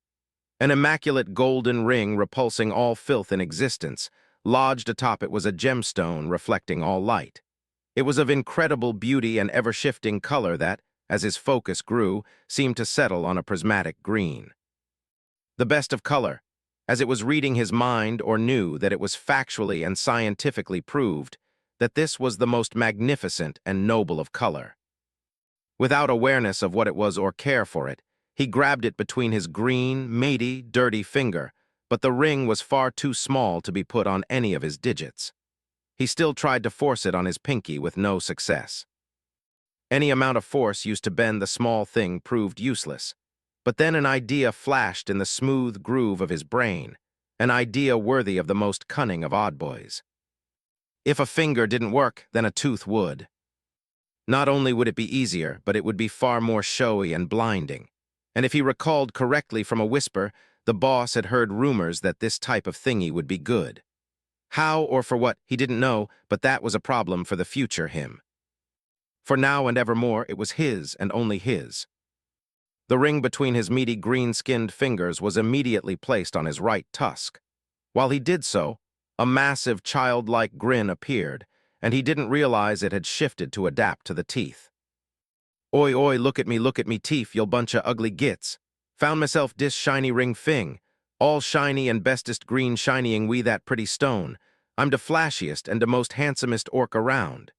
S1: An immaculate golden ring repulsing all filth in existence. Lodged atop it was a gemstone reflecting all light. It was of incredible beauty and ever-shifting color that, as his focus grew, seemed to settle on a prismatic green. The best of color, as it was reading his mind or knew that it was factually and scientifically proved that this was the most magnificent and noble of color. Without awareness of what it was or care for it, he grabbed it between his green, matey, dirty finger, but the ring was far too small to be put on any of his digits. He still tried to force it on his pinky with no success. Any amount of force used to bend the small thing proved useless, but then an idea flashed in the smooth groove of his brain, an idea worthy of the most cunning of oddboys. If a finger didn't work, then a tooth would. Not only would it be easier, but it would be far more showy and blinding. And if he recalled correctly from a whisper, the boss had heard rumors that this type of thingy would be good. How or for what, he didn't know, but that was a problem for the future him. For now and evermore, it was his and only his. The ring between his meaty green-skinned fingers was immediately placed on his right tusk. While he did so, a massive childlike grin appeared, and he didn't realize it had shifted to adapt to the teeth. Oi, oi, look at me teeth, you'll bunch of ugly gits. Found myself dis shiny ring fing. All shiny and bestest green shinying we that pretty stone. I'm de flashiest and de most handsomest orc around,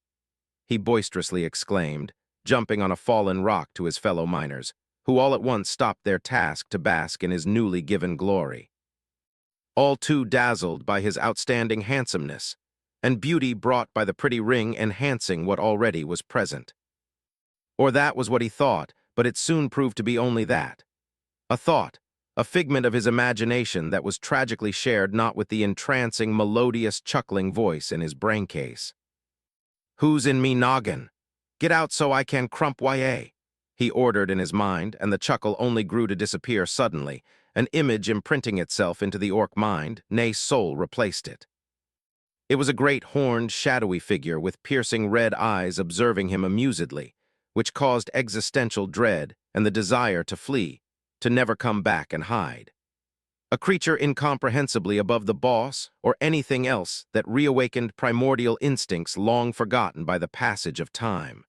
S1: he boisterously exclaimed, jumping on a fallen rock to his fellow miners, who all at once stopped their task to bask in his newly given glory. All too dazzled by his outstanding handsomeness, and beauty brought by the pretty ring enhancing what already was present. Or that was what he thought, but it soon proved to be only that. A thought, a figment of his imagination that was tragically shared not with the entrancing, melodious, chuckling voice in his braincase. "Who's in me noggin? Get out so I can crump ya," he ordered in his mind, and the chuckle only grew to disappear suddenly, an image imprinting itself into the orc mind, nay, soul replaced it. It was a great horned, shadowy figure with piercing red eyes observing him amusedly, which caused existential dread and the desire to flee, to never come back and hide. A creature incomprehensibly above the boss or anything else that reawakened primordial instincts long forgotten by the passage of time.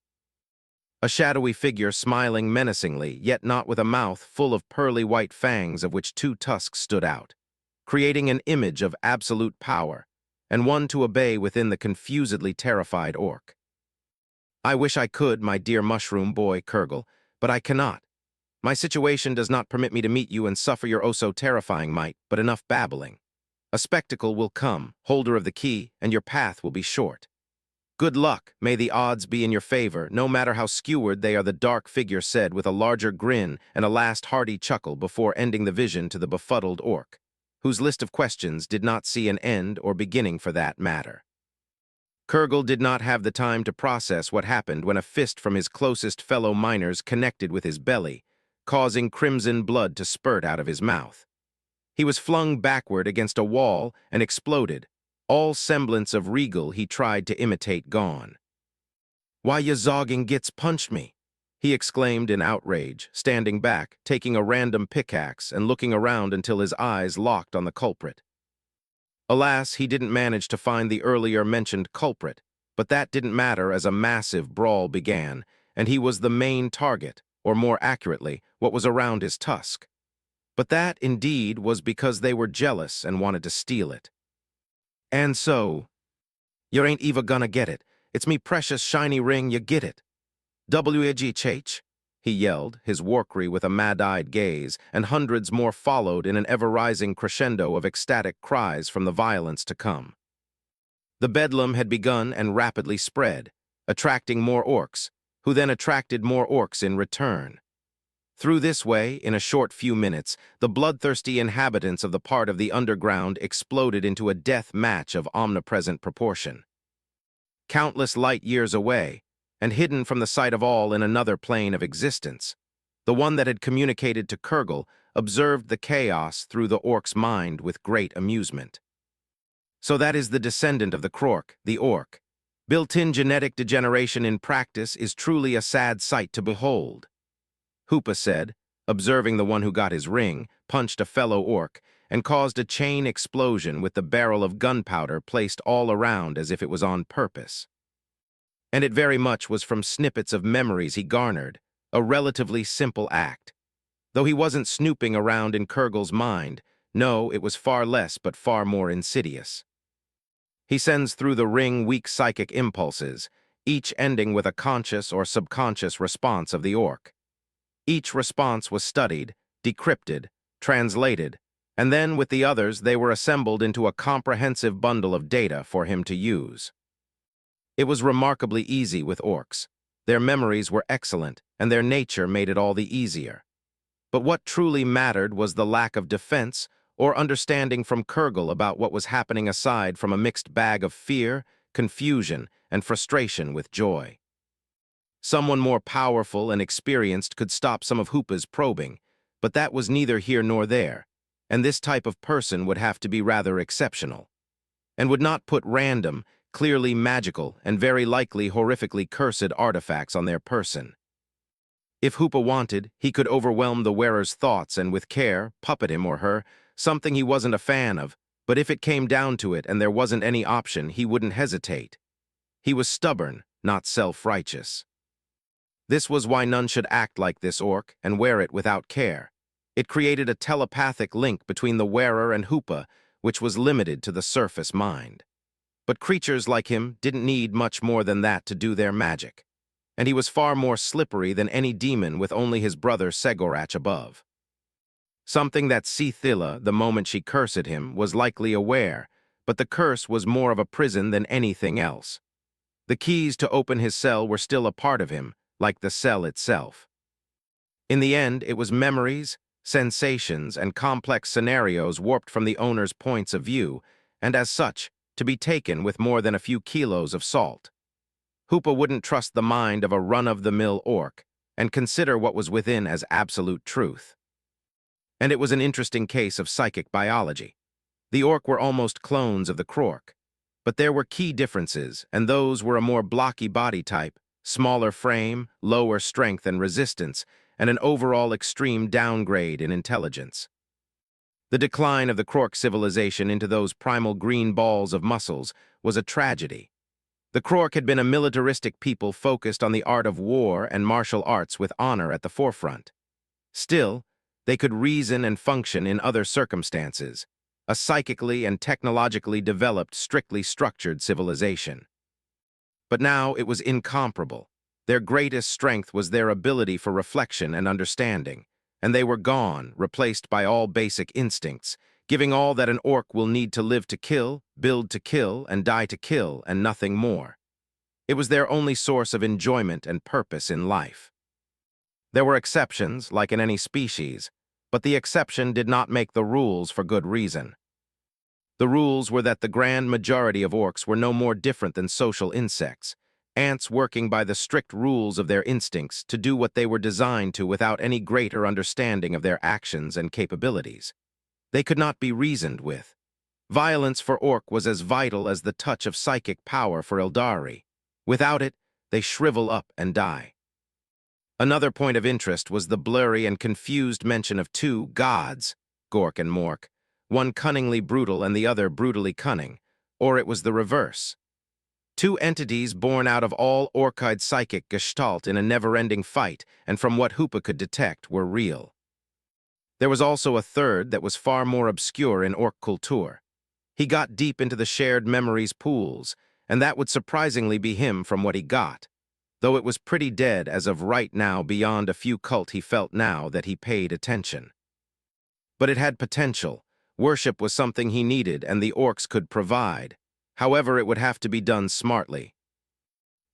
S1: A shadowy figure smiling menacingly, yet not with a mouth full of pearly white fangs of which two tusks stood out, creating an image of absolute power, and one to obey within the confusedly terrified orc. "I wish I could, my dear mushroom boy Kurgle, but I cannot. My situation does not permit me to meet you and suffer your oh-so-terrifying might, but enough babbling. A spectacle will come, holder of the key, and your path will be short. Good luck, may the odds be in your favor, no matter how skewered they are," the dark figure said with a larger grin and a last hearty chuckle before ending the vision to the befuddled orc, whose list of questions did not see an end or beginning for that matter. Kurgle did not have the time to process what happened when a fist from his closest fellow miners connected with his belly, causing crimson blood to spurt out of his mouth. He was flung backward against a wall and exploded, all semblance of regal he tried to imitate gone. "Why ya zogging gits punched me?" he exclaimed in outrage, standing back, taking a random pickaxe and looking around until his eyes locked on the culprit. Alas, he didn't manage to find the earlier mentioned culprit, but that didn't matter as a massive brawl began, and he was the main target, or more accurately, what was around his tusk. But that, indeed, was because they were jealous and wanted to steal it. "And so, you ain't even gonna get it. It's me precious shiny ring, you get it. W.G.H., he yelled, his workery with a mad-eyed gaze, and hundreds more followed in an ever-rising crescendo of ecstatic cries from the violence to come. The bedlam had begun and rapidly spread, attracting more orcs, who then attracted more orcs in return. Through this way, in a short few minutes, the bloodthirsty inhabitants of the part of the underground exploded into a death match of omnipresent proportion. Countless light years away, and hidden from the sight of all in another plane of existence, the one that had communicated to Kurgle observed the chaos through the orc's mind with great amusement. So that is the descendant of the Krork, the orc. Built-in genetic degeneration in practice is truly a sad sight to behold, Hoopa said, observing the one who got his ring, punched a fellow orc, and caused a chain explosion with the barrel of gunpowder placed all around as if it was on purpose. And it very much was from snippets of memories he garnered, a relatively simple act. Though he wasn't snooping around in Kurgel's mind, no, it was far less but far more insidious. He sends through the ring weak psychic impulses, each ending with a conscious or subconscious response of the orc. Each response was studied, decrypted, translated, and then with the others they were assembled into a comprehensive bundle of data for him to use. It was remarkably easy with orcs. Their memories were excellent, and their nature made it all the easier. But what truly mattered was the lack of defense or understanding from Kurgel about what was happening aside from a mixed bag of fear, confusion, and frustration with joy. Someone more powerful and experienced could stop some of Hoopa's probing, but that was neither here nor there, and this type of person would have to be rather exceptional, and would not put random, clearly magical, and very likely horrifically cursed artifacts on their person. If Hoopa wanted, he could overwhelm the wearer's thoughts and with care, puppet him or her, something he wasn't a fan of, but if it came down to it and there wasn't any option, he wouldn't hesitate. He was stubborn, not self-righteous. This was why none should act like this orc and wear it without care. It created a telepathic link between the wearer and Hoopa, which was limited to the surface mind. But creatures like him didn't need much more than that to do their magic, and he was far more slippery than any demon with only his brother Segorach above. Something that Ceila, the moment she cursed him, was likely aware, but the curse was more of a prison than anything else. The keys to open his cell were still a part of him, like the cell itself. In the end, it was memories, sensations, and complex scenarios warped from the owner's points of view, and as such, to be taken with more than a few kilos of salt. Hoopa wouldn't trust the mind of a run-of-the-mill orc and consider what was within as absolute truth. And it was an interesting case of psychic biology. The orc were almost clones of the Krork, but there were key differences, and those were a more blocky body type, smaller frame, lower strength and resistance, and an overall extreme downgrade in intelligence. The decline of the Krork civilization into those primal green balls of muscles was a tragedy. The Krork had been a militaristic people focused on the art of war and martial arts with honor at the forefront. Still, they could reason and function in other circumstances, a psychically and technologically developed, strictly structured civilization. But now it was incomparable. Their greatest strength was their ability for reflection and understanding, and they were gone, replaced by all basic instincts, giving all that an orc will need to live to kill, build to kill, and die to kill, and nothing more. It was their only source of enjoyment and purpose in life. There were exceptions, like in any species, but the exception did not make the rules for good reason. The rules were that the grand majority of orcs were no more different than social insects, ants working by the strict rules of their instincts to do what they were designed to without any greater understanding of their actions and capabilities. They could not be reasoned with. Violence for orc was as vital as the touch of psychic power for Eldari. Without it, they shrivel up and die. Another point of interest was the blurry and confused mention of two gods, Gork and Mork, one cunningly brutal and the other brutally cunning, or it was the reverse. Two entities born out of all orchid psychic gestalt in a never-ending fight, and from what Hoopa could detect, were real. There was also a third that was far more obscure in orc culture. He got deep into the shared memories pools, and that would surprisingly be him from what he got, though it was pretty dead as of right now beyond a few cult he felt now that he paid attention. But it had potential. Worship was something he needed and the orcs could provide. However, it would have to be done smartly.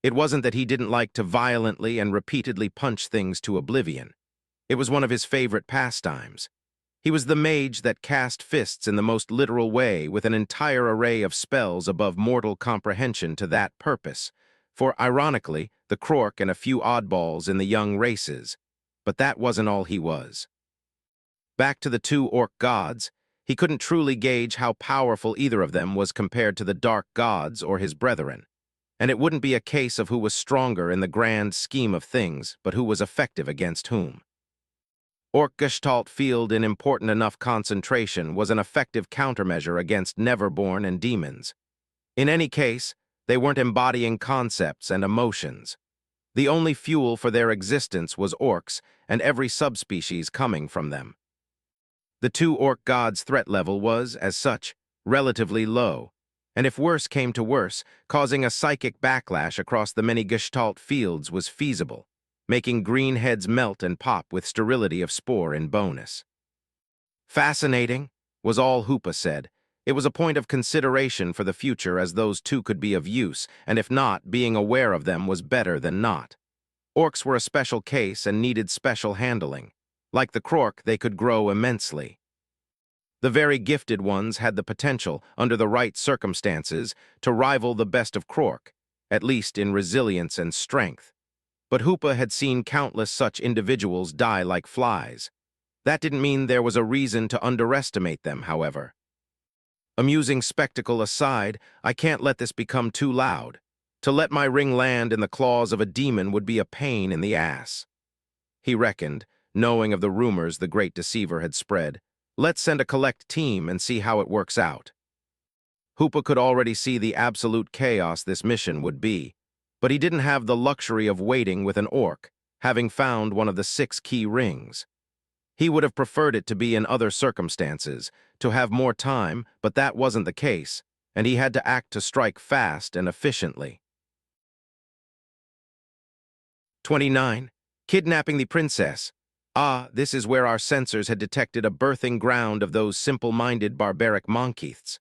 S1: It wasn't that he didn't like to violently and repeatedly punch things to oblivion. It was one of his favorite pastimes. He was the mage that cast fists in the most literal way with an entire array of spells above mortal comprehension to that purpose, for, ironically, the Krork and a few oddballs in the young races. But that wasn't all he was. Back to the two orc gods, he couldn't truly gauge how powerful either of them was compared to the dark gods or his brethren, and it wouldn't be a case of who was stronger in the grand scheme of things, but who was effective against whom. Orc Gestalt field in important enough concentration was an effective countermeasure against Neverborn and demons. In any case, they weren't embodying concepts and emotions. The only fuel for their existence was orcs and every subspecies coming from them. The two orc gods' threat level was, as such, relatively low, and if worse came to worse, causing a psychic backlash across the many Gestalt fields was feasible, making green heads melt and pop with sterility of spore in bonus. Fascinating, was all Hoopa said. It was a point of consideration for the future as those two could be of use, and if not, being aware of them was better than not. Orcs were a special case and needed special handling. Like the Krork, they could grow immensely. The very gifted ones had the potential, under the right circumstances, to rival the best of Krork, at least in resilience and strength. But Hoopa had seen countless such individuals die like flies. That didn't mean there was a reason to underestimate them, however. Amusing spectacle aside, I can't let this become too loud. To let my ring land in the claws of a demon would be a pain in the ass. He reckoned, knowing of the rumors the great deceiver had spread. Let's send a collect team and see how it works out. Hoopa could already see the absolute chaos this mission would be, but he didn't have the luxury of waiting with an orc, having found one of the 6 key rings. He would have preferred it to be in other circumstances, to have more time, but that wasn't the case, and he had to act to strike fast and efficiently. 29. Kidnapping the Princess. Ah, this is where our sensors had detected a birthing ground of those simple-minded barbaric monkeiths.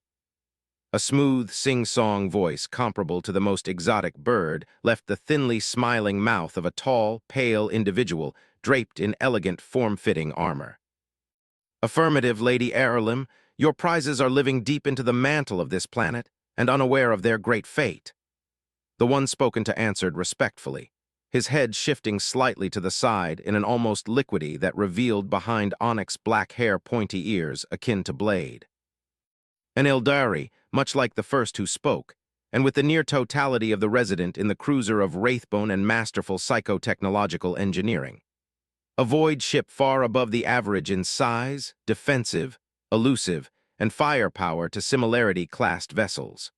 S1: A smooth, sing-song voice comparable to the most exotic bird left the thinly smiling mouth of a tall, pale individual draped in elegant, form-fitting armor. Affirmative, Lady Aerlim, your prizes are living deep into the mantle of this planet and unaware of their great fate. The one spoken to answered respectfully, his head shifting slightly to the side in an almost liquidy that revealed behind onyx black hair pointy ears akin to blade. An Eldari, much like the first who spoke, and with the near totality of the resident in the cruiser of wraithbone and masterful psychotechnological engineering. A void ship far above the average in size, defensive, elusive, and firepower to similarity-classed vessels.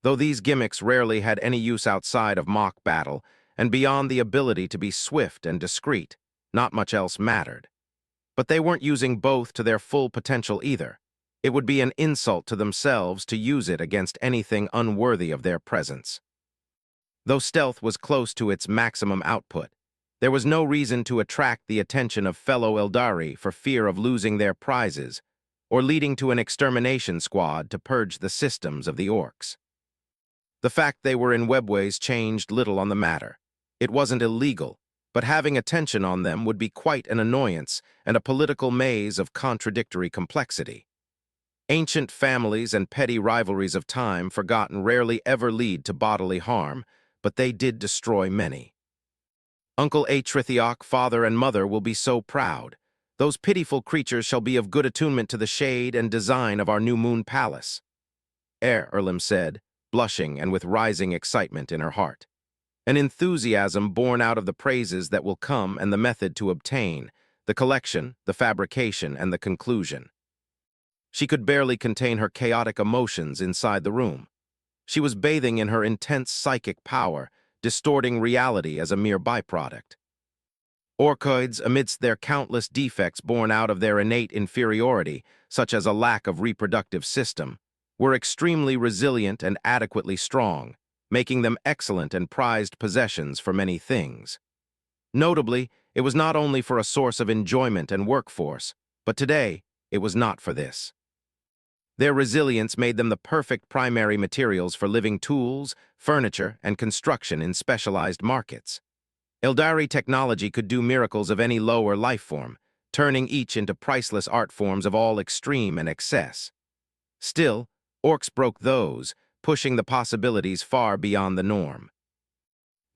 S1: Though these gimmicks rarely had any use outside of mock battle, and beyond the ability to be swift and discreet, not much else mattered. But they weren't using both to their full potential either. It would be an insult to themselves to use it against anything unworthy of their presence. Though stealth was close to its maximum output, there was no reason to attract the attention of fellow Eldari for fear of losing their prizes, or leading to an extermination squad to purge the systems of the orcs. The fact they were in webways changed little on the matter. It wasn't illegal, but having attention on them would be quite an annoyance and a political maze of contradictory complexity. Ancient families and petty rivalries of time forgotten rarely ever lead to bodily harm, but they did destroy many. Uncle Atrithiok, father and mother will be so proud. Those pitiful creatures shall be of good attunement to the shade and design of our new moon palace. Erlim said, blushing and with rising excitement in her heart. An enthusiasm born out of the praises that will come and the method to obtain, the collection, the fabrication, and the conclusion. She could barely contain her chaotic emotions inside the room. She was bathing in her intense psychic power, distorting reality as a mere byproduct. Orcoids, amidst their countless defects born out of their innate inferiority, such as a lack of reproductive system, were extremely resilient and adequately strong, making them excellent and prized possessions for many things. Notably, it was not only for a source of enjoyment and workforce, but today, it was not for this. Their resilience made them the perfect primary materials for living tools, furniture, and construction in specialized markets. Eldari technology could do miracles of any lower life form, turning each into priceless art forms of all extreme and excess. Still, orcs broke those, pushing the possibilities far beyond the norm.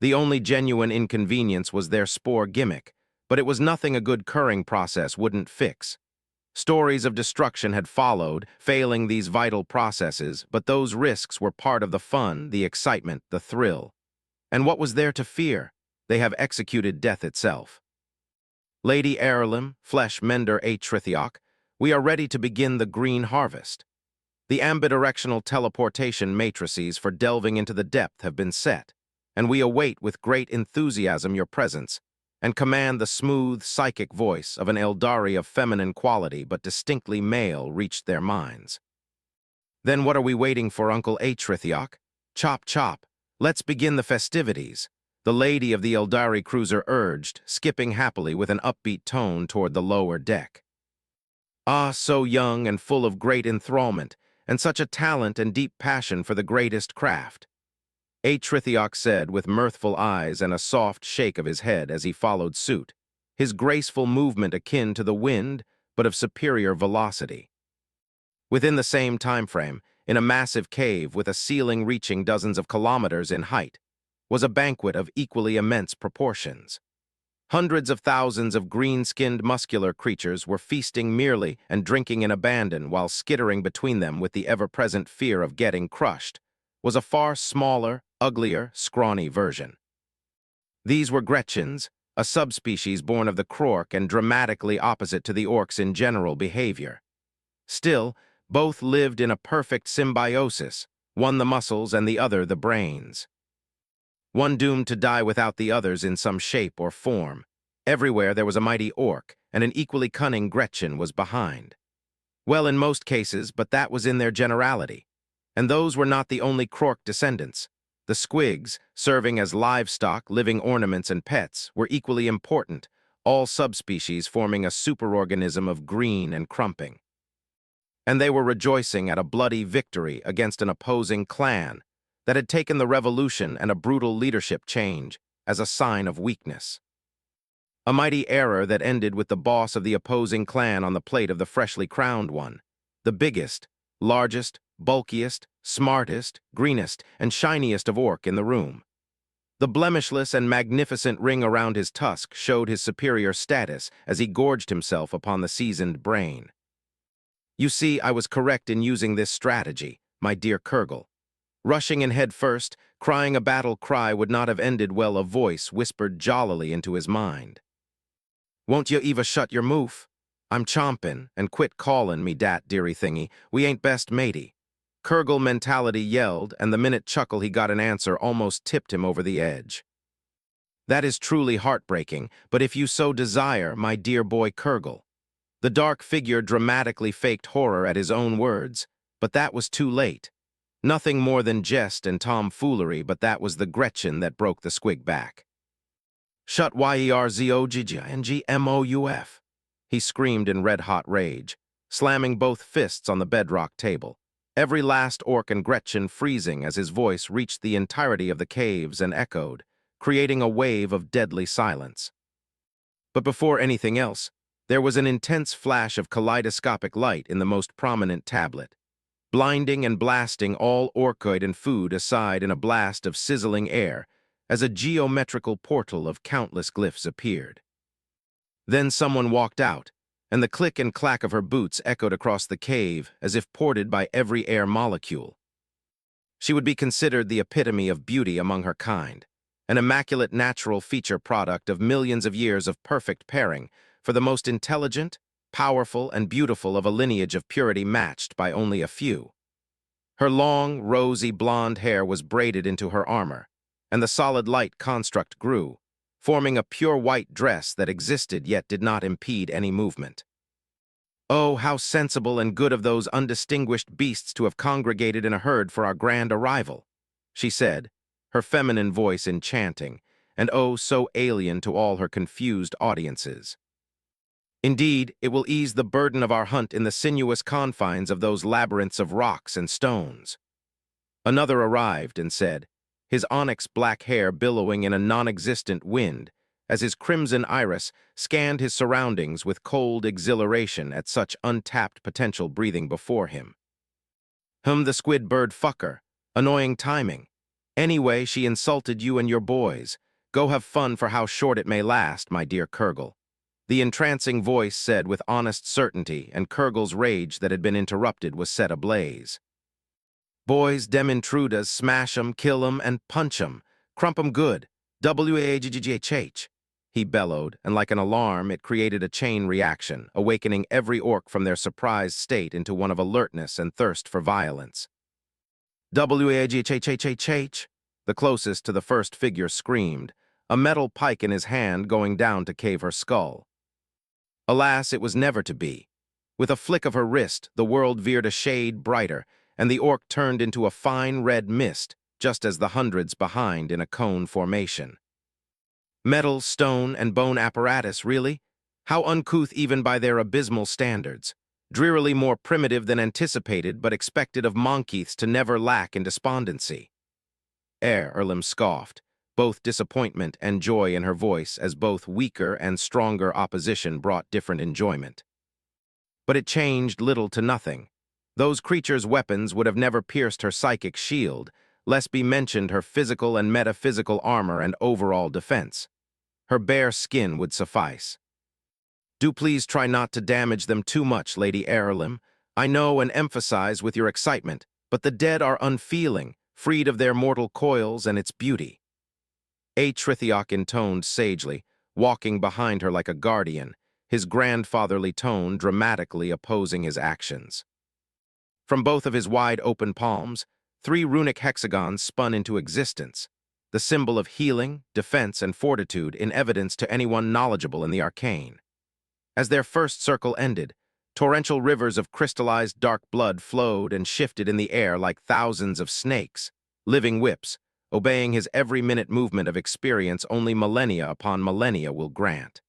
S1: The only genuine inconvenience was their spore gimmick, but it was nothing a good curing process wouldn't fix. Stories of destruction had followed, failing these vital processes, but those risks were part of the fun, the excitement, the thrill. And what was there to fear? They have executed death itself. Lady Aerlim, Flesh Mender Atrithiok, we are ready to begin the green harvest. The ambidirectional teleportation matrices for delving into the depth have been set, and we await with great enthusiasm your presence, and command the smooth, psychic voice of an Eldari of feminine quality but distinctly male reached their minds. Then what are we waiting for, Uncle Atrithiok? Chop, chop. Let's begin the festivities, the lady of the Eldari cruiser urged, skipping happily with an upbeat tone toward the lower deck. Ah, so young and full of great enthrallment, and such a talent and deep passion for the greatest craft. Atrithiok said with mirthful eyes and a soft shake of his head as he followed suit, his graceful movement akin to the wind, but of superior velocity. Within the same time frame, in a massive cave with a ceiling reaching dozens of kilometers in height, was a banquet of equally immense proportions. Hundreds of thousands of green-skinned muscular creatures were feasting merely and drinking in abandon while skittering between them with the ever-present fear of getting crushed, was a far smaller, uglier, scrawny version. These were Gretchens, a subspecies born of the Krork and dramatically opposite to the orcs in general behavior. Still, both lived in a perfect symbiosis, one the muscles and the other the brains. One doomed to die without the others in some shape or form. Everywhere there was a mighty orc, and an equally cunning Gretchen was behind. Well, in most cases, but that was in their generality. And those were not the only Krork descendants. The squigs, serving as livestock, living ornaments, and pets, were equally important, all subspecies forming a superorganism of green and crumping. And they were rejoicing at a bloody victory against an opposing clan that had taken the revolution and a brutal leadership change as a sign of weakness. A mighty error that ended with the boss of the opposing clan on the plate of the freshly crowned one, the biggest, largest, bulkiest, smartest, greenest, and shiniest of orc in the room. The blemishless and magnificent ring around his tusk showed his superior status as he gorged himself upon the seasoned brain. You see, I was correct in using this strategy, my dear Kurgle. Rushing in head first, crying a battle cry would not have ended well. A voice whispered jollily into his mind. Won't you Eva shut your moof? I'm chompin', and quit callin' me dat, dearie thingy. We ain't best matey. Kurgle mentality yelled, and the minute chuckle he got an answer almost tipped him over the edge. That is truly heartbreaking, but if you so desire, my dear boy Kurgle. The dark figure dramatically faked horror at his own words, but that was too late. Nothing more than jest and tomfoolery, but that was the Gretchen that broke the squig back. Shut yerzogngmouf, he screamed in red-hot rage, slamming both fists on the bedrock table, every last orc and Gretchen freezing as his voice reached the entirety of the caves and echoed, creating a wave of deadly silence. But before anything else, there was an intense flash of kaleidoscopic light in the most prominent tablet, blinding and blasting all orcoid and food aside in a blast of sizzling air as a geometrical portal of countless glyphs appeared. Then someone walked out, and the click and clack of her boots echoed across the cave as if ported by every air molecule. She would be considered the epitome of beauty among her kind, an immaculate natural feature product of millions of years of perfect pairing for the most intelligent, powerful, and beautiful of a lineage of purity matched by only a few. Her long, rosy blonde hair was braided into her armor, and the solid light construct grew, forming a pure white dress that existed yet did not impede any movement. Oh, how sensible and good of those undistinguished beasts to have congregated in a herd for our grand arrival, she said, her feminine voice enchanting, and oh, so alien to all her confused audiences. Indeed, it will ease the burden of our hunt in the sinuous confines of those labyrinths of rocks and stones. Another arrived and said, his onyx-black hair billowing in a non-existent wind, as his crimson iris scanned his surroundings with cold exhilaration at such untapped potential breathing before him. The squid bird fucker. Annoying timing. Anyway, she insulted you and your boys. Go have fun for how short it may last, my dear Kurgle. The entrancing voice said with honest certainty, and Kurgle's rage that had been interrupted was set ablaze. Boys, dem intruders, smash 'em, kill 'em, and punch 'em. Crump 'em good. WAGGGH. He bellowed, and like an alarm, it created a chain reaction, awakening every orc from their surprised state into one of alertness and thirst for violence. WAGGHHHH. The closest to the first figure screamed, a metal pike in his hand going down to cave her skull. Alas, it was never to be. With a flick of her wrist, the world veered a shade brighter, and the orc turned into a fine red mist, just as the hundreds behind in a cone formation. Metal, stone, and bone apparatus, really? How uncouth even by their abysmal standards. Drearily more primitive than anticipated, but expected of Monkeiths to never lack in despondency. Erlim scoffed, both disappointment and joy in her voice as both weaker and stronger opposition brought different enjoyment. But it changed little to nothing. Those creatures' weapons would have never pierced her psychic shield, lest be mentioned her physical and metaphysical armor and overall defense. Her bare skin would suffice. Do please try not to damage them too much, Lady Erlim. I know and emphasize with your excitement, but the dead are unfeeling, freed of their mortal coils and its beauty. Atrithiok intoned sagely, walking behind her like a guardian, his grandfatherly tone dramatically opposing his actions. From both of his wide-open palms, 3 runic hexagons spun into existence, the symbol of healing, defense, and fortitude in evidence to anyone knowledgeable in the arcane. As their first circle ended, torrential rivers of crystallized dark blood flowed and shifted in the air like thousands of snakes, living whips, obeying his every-minute movement of experience only millennia upon millennia will grant.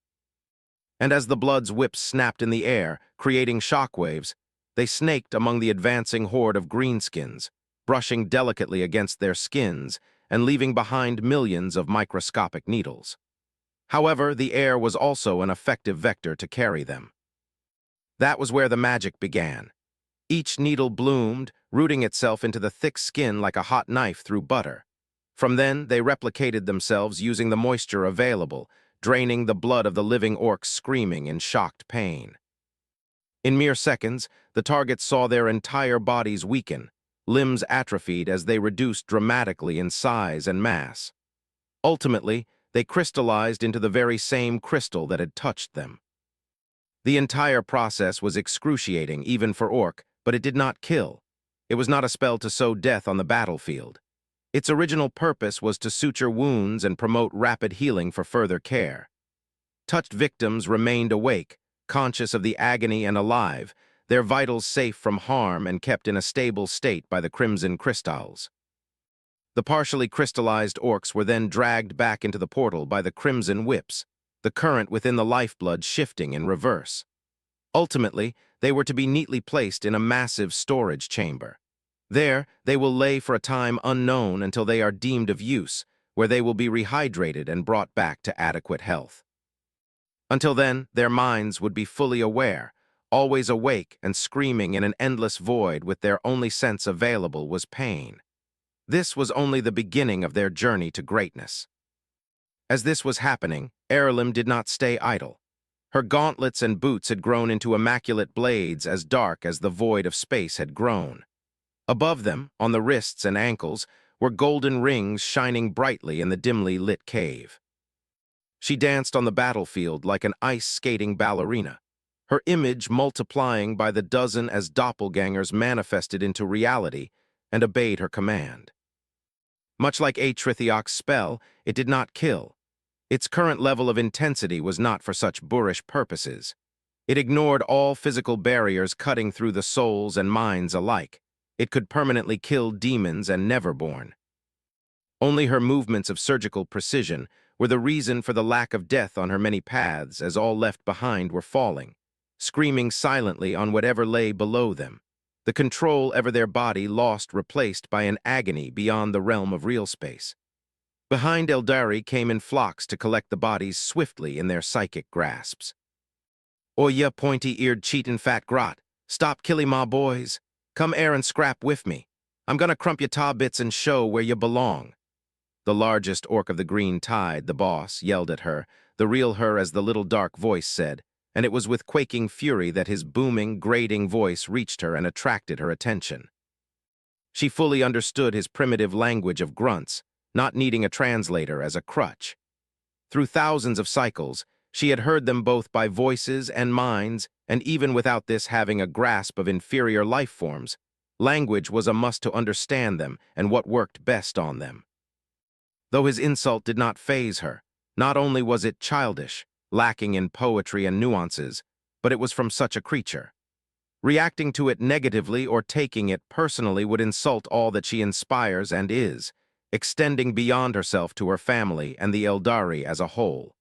S1: And as the blood's whips snapped in the air, creating shockwaves, they snaked among the advancing horde of greenskins, brushing delicately against their skins and leaving behind millions of microscopic needles. However, the air was also an effective vector to carry them. That was where the magic began. Each needle bloomed, rooting itself into the thick skin like a hot knife through butter. From then, they replicated themselves using the moisture available, draining the blood of the living orcs screaming in shocked pain. In mere seconds, the targets saw their entire bodies weaken, limbs atrophied as they reduced dramatically in size and mass. Ultimately, they crystallized into the very same crystal that had touched them. The entire process was excruciating even for Orc, but it did not kill. It was not a spell to sow death on the battlefield. Its original purpose was to suture wounds and promote rapid healing for further care. Touched victims remained awake, conscious of the agony and alive, their vitals safe from harm and kept in a stable state by the crimson crystals. The partially crystallized orcs were then dragged back into the portal by the crimson whips, the current within the lifeblood shifting in reverse. Ultimately, they were to be neatly placed in a massive storage chamber. There, they will lay for a time unknown until they are deemed of use, where they will be rehydrated and brought back to adequate health. Until then, their minds would be fully aware, always awake and screaming in an endless void with their only sense available was pain. This was only the beginning of their journey to greatness. As this was happening, Erlim did not stay idle. Her gauntlets and boots had grown into immaculate blades as dark as the void of space had grown. Above them, on the wrists and ankles, were golden rings shining brightly in the dimly lit cave. She danced on the battlefield like an ice-skating ballerina, her image multiplying by the dozen as doppelgangers manifested into reality and obeyed her command. Much like Atrithiok's spell, it did not kill. Its current level of intensity was not for such boorish purposes. It ignored all physical barriers cutting through the souls and minds alike. It could permanently kill demons and Neverborn. Only her movements of surgical precision were the reason for the lack of death on her many paths as all left behind were falling, screaming silently on whatever lay below them. The control over their body lost replaced by an agony beyond the realm of real space. Behind Eldari came in flocks to collect the bodies swiftly in their psychic grasps. Oya pointy-eared cheatin' fat grot, stop killing my boys. Come air and scrap with me. I'm gonna crump your tar bits and show where you belong. The largest orc of the Green Tide, the boss, yelled at her, the real her as the little dark voice said, and it was with quaking fury that his booming, grating voice reached her and attracted her attention. She fully understood his primitive language of grunts, not needing a translator as a crutch. Through thousands of cycles, she had heard them both by voices and minds, and even without this having a grasp of inferior life forms, language was a must to understand them and what worked best on them. Though his insult did not faze her, not only was it childish, lacking in poetry and nuances, but it was from such a creature. Reacting to it negatively or taking it personally would insult all that she inspires and is, extending beyond herself to her family and the Eldari as a whole.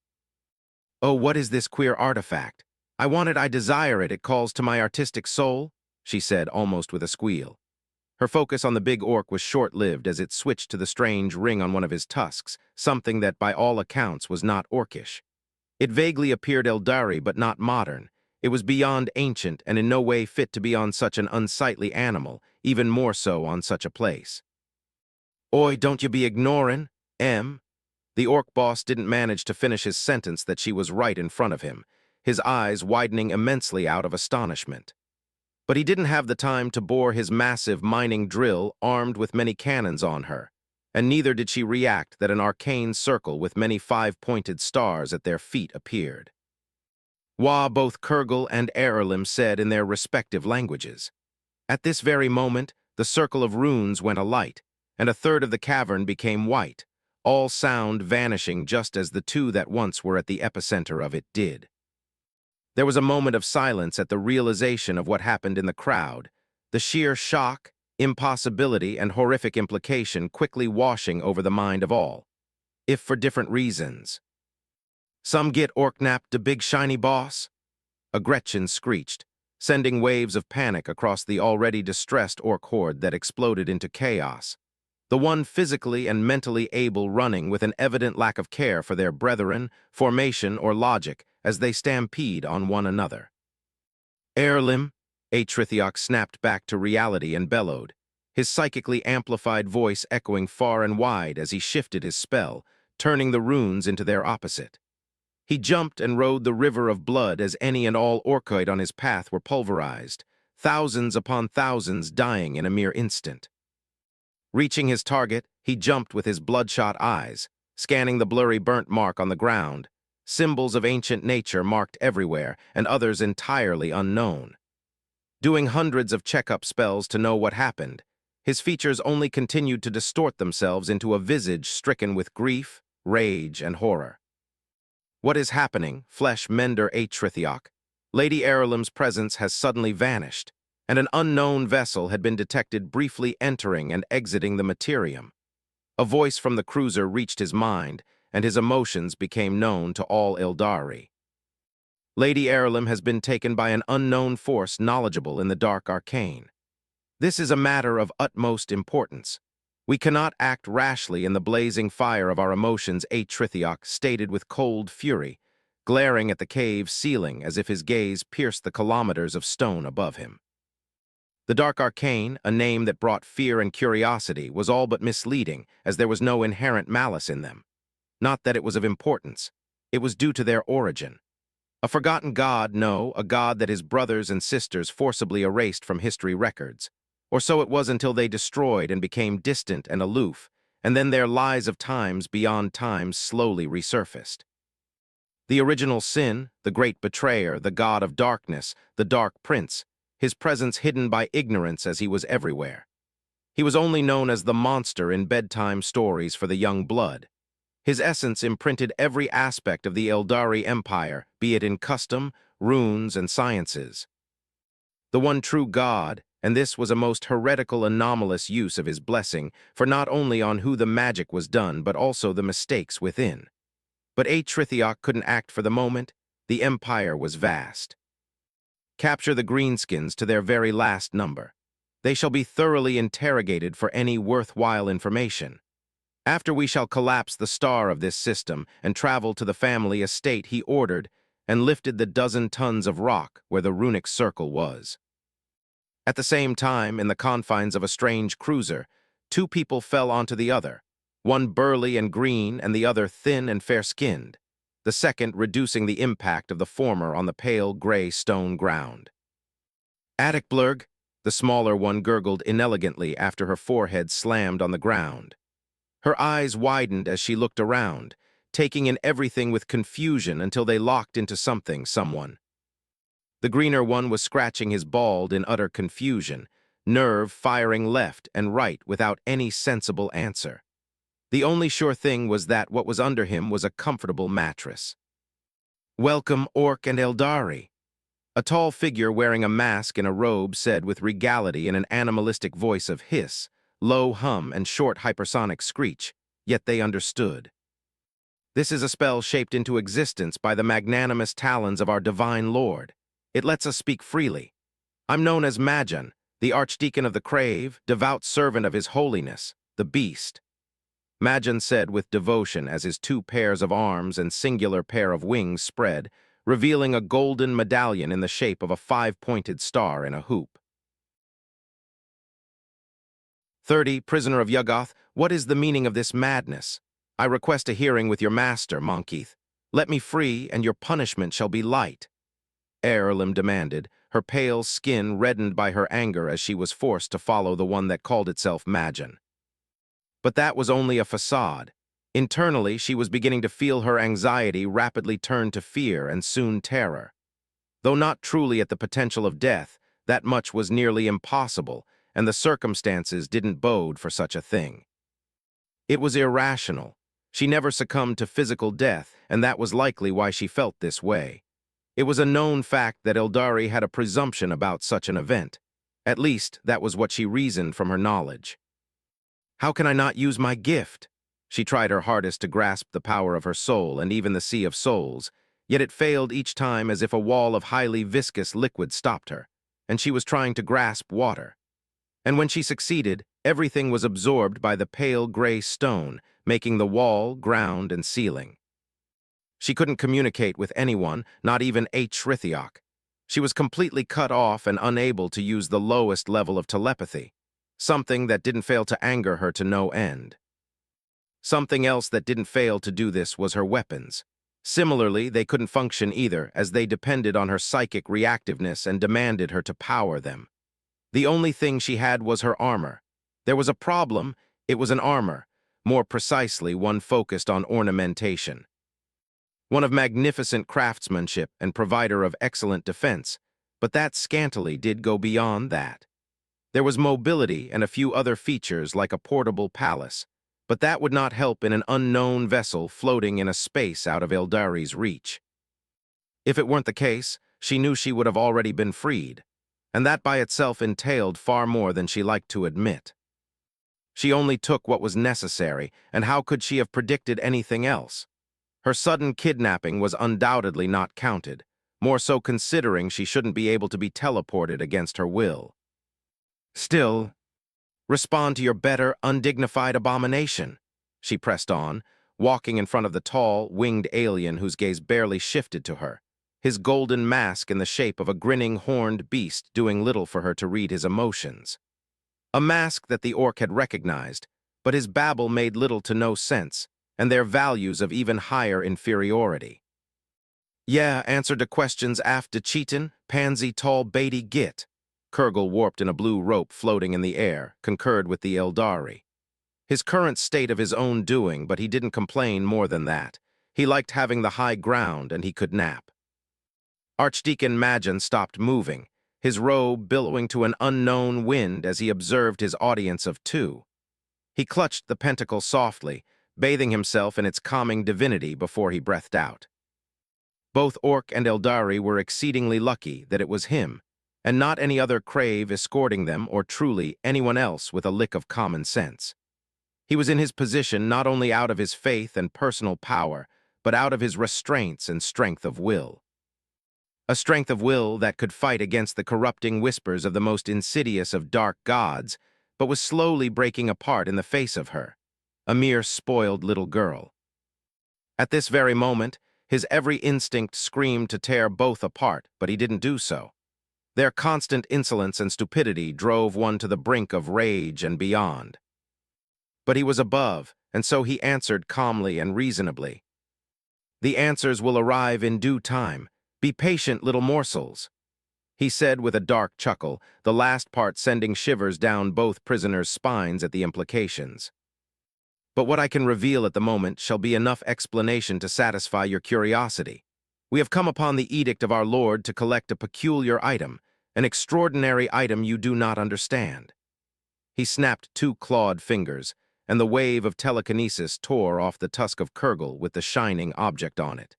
S1: "Oh, what is this queer artifact? I desire it calls to my artistic soul," she said almost with a squeal. Her focus on the big orc was short-lived as it switched to the strange ring on one of his tusks, something that by all accounts was not orcish. It vaguely appeared Eldari but not modern. It was beyond ancient and in no way fit to be on such an unsightly animal, even more so on such a place. "Oi, don't you be ignorin', Em?" The orc boss didn't manage to finish his sentence that she was right in front of him, his eyes widening immensely out of astonishment. But he didn't have the time to bore his massive mining drill armed with many cannons on her, and neither did she react that an arcane circle with many five-pointed stars at their feet appeared. Wah, both Kurgle and Erlim said in their respective languages. At this very moment, the circle of runes went alight, and a third of the cavern became white, all sound vanishing just as the two that once were at the epicenter of it did. There was a moment of silence at the realization of what happened in the crowd, the sheer shock, impossibility, and horrific implication quickly washing over the mind of all, if for different reasons. "Some get orc-napped the big shiny boss?" A Gretchen screeched, sending waves of panic across the already distressed orc horde that exploded into chaos, the one physically and mentally able running with an evident lack of care for their brethren, formation, or logic as they stampede on one another. "Erlim," Atrithiok snapped back to reality and bellowed, his psychically amplified voice echoing far and wide as he shifted his spell, turning the runes into their opposite. He jumped and rode the river of blood as any and all orcoid on his path were pulverized, thousands upon thousands dying in a mere instant. Reaching his target, he jumped with his bloodshot eyes, scanning the blurry burnt mark on the ground, symbols of ancient nature marked everywhere and others entirely unknown. Doing hundreds of checkup spells to know what happened, his features only continued to distort themselves into a visage stricken with grief, rage, and horror. "What is happening, flesh mender Atrithiok? Lady Erlim's presence has suddenly vanished, and an unknown vessel had been detected briefly entering and exiting the materium." A voice from the cruiser reached his mind, and his emotions became known to all Eldari. "Lady Erlim has been taken by an unknown force knowledgeable in the dark arcane. This is a matter of utmost importance. We cannot act rashly in the blazing fire of our emotions," Atrithiok stated with cold fury, glaring at the cave's ceiling as if his gaze pierced the kilometers of stone above him. The Dark Arcane, a name that brought fear and curiosity, was all but misleading, as there was no inherent malice in them. Not that it was of importance. It was due to their origin. A forgotten god, no, a god that his brothers and sisters forcibly erased from history records. Or so it was until they destroyed and became distant and aloof, and then their lies of times beyond times slowly resurfaced. The original sin, the great betrayer, the god of darkness, the Dark Prince, his presence hidden by ignorance as he was everywhere. He was only known as the monster in bedtime stories for the young blood. His essence imprinted every aspect of the Eldari Empire, be it in custom, runes, and sciences. The one true god, and this was a most heretical, anomalous use of his blessing, for not only on who the magic was done, but also the mistakes within. But Atrithiok couldn't act for the moment. The empire was vast. "Capture the greenskins to their very last number. They shall be thoroughly interrogated for any worthwhile information. After we shall collapse the star of this system and travel to the family estate," he ordered, and lifted the dozen tons of rock where the runic circle was. At the same time, in the confines of a strange cruiser, two people fell onto the other, one burly and green and the other thin and fair-skinned, the second reducing the impact of the former on the pale gray stone ground. "Atticblurg," the smaller one gurgled inelegantly after her forehead slammed on the ground. Her eyes widened as she looked around, taking in everything with confusion until they locked into someone. The greener one was scratching his bald in utter confusion, nerve firing left and right without any sensible answer. The only sure thing was that what was under him was a comfortable mattress. "Welcome, Orc and Eldari." A tall figure wearing a mask and a robe said with regality in an animalistic voice of hiss, low hum, and short hypersonic screech, yet they understood. "This is a spell shaped into existence by the magnanimous talons of our divine lord. It lets us speak freely. I'm known as Majan, the Archdeacon of the Crave, devout servant of his holiness, the Beast." Majan said with devotion as his 2 pairs of arms and singular pair of wings spread, revealing a golden medallion in the shape of a 5-pointed star in a hoop. 30, Prisoner of Yuggoth, what is the meaning of this madness? I request a hearing with your master, Monkeith. Let me free, and your punishment shall be light. Earlham demanded, her pale skin reddened by her anger as she was forced to follow the one that called itself Majan. But that was only a facade. Internally, she was beginning to feel her anxiety rapidly turn to fear and soon terror. Though not truly at the potential of death, that much was nearly impossible, and the circumstances didn't bode for such a thing. It was irrational. She never succumbed to physical death, and that was likely why she felt this way. It was a known fact that Eldari had a presumption about such an event. At least, that was what she reasoned from her knowledge. How can I not use my gift? She tried her hardest to grasp the power of her soul and even the sea of souls, yet it failed each time as if a wall of highly viscous liquid stopped her, and she was trying to grasp water. And when she succeeded, everything was absorbed by the pale gray stone, making the wall, ground, and ceiling. She couldn't communicate with anyone, not even Hrithioc. She was completely cut off and unable to use the lowest level of telepathy, something that didn't fail to anger her to no end. Something else that didn't fail to do this was her weapons. Similarly, they couldn't function either, as they depended on her psychic reactiveness and demanded her to power them. The only thing she had was her armor. There was a problem, it was an armor, more precisely one focused on ornamentation. One of magnificent craftsmanship and provider of excellent defense, but that scantily did go beyond that. There was mobility and a few other features like a portable palace, but that would not help in an unknown vessel floating in a space out of Eldari's reach. If it weren't the case, she knew she would have already been freed, and that by itself entailed far more than she liked to admit. She only took what was necessary, and how could she have predicted anything else? Her sudden kidnapping was undoubtedly not counted, more so considering she shouldn't be able to be teleported against her will. Still, respond to your better, undignified abomination, she pressed on, walking in front of the tall, winged alien whose gaze barely shifted to her, his golden mask in the shape of a grinning horned beast doing little for her to read his emotions. A mask that the orc had recognized, but his babble made little to no sense, and their values of even higher inferiority. "Yeah, answered to questions aft de cheatin', pansy tall baity git." Kurgle, warped in a blue rope floating in the air, concurred with the Eldari. His current state of his own doing, but he didn't complain more than that. He liked having the high ground, and he could nap. Archdeacon Majan stopped moving, his robe billowing to an unknown wind as he observed his audience of 2. He clutched the pentacle softly, bathing himself in its calming divinity before he breathed out. Both Orc and Eldari were exceedingly lucky that it was him, and not any other crave escorting them or truly anyone else with a lick of common sense. He was in his position not only out of his faith and personal power, but out of his restraints and strength of will. A strength of will that could fight against the corrupting whispers of the most insidious of dark gods, but was slowly breaking apart in the face of her, a mere spoiled little girl. At this very moment, his every instinct screamed to tear both apart, but he didn't do so. Their constant insolence and stupidity drove one to the brink of rage and beyond. But he was above, and so he answered calmly and reasonably. "The answers will arrive in due time. Be patient, little morsels," he said with a dark chuckle, the last part sending shivers down both prisoners' spines at the implications. "But what I can reveal at the moment shall be enough explanation to satisfy your curiosity. We have come upon the edict of our Lord to collect a peculiar item, an extraordinary item you do not understand." He snapped 2 clawed fingers, and the wave of telekinesis tore off the tusk of Kurgle with the shining object on it.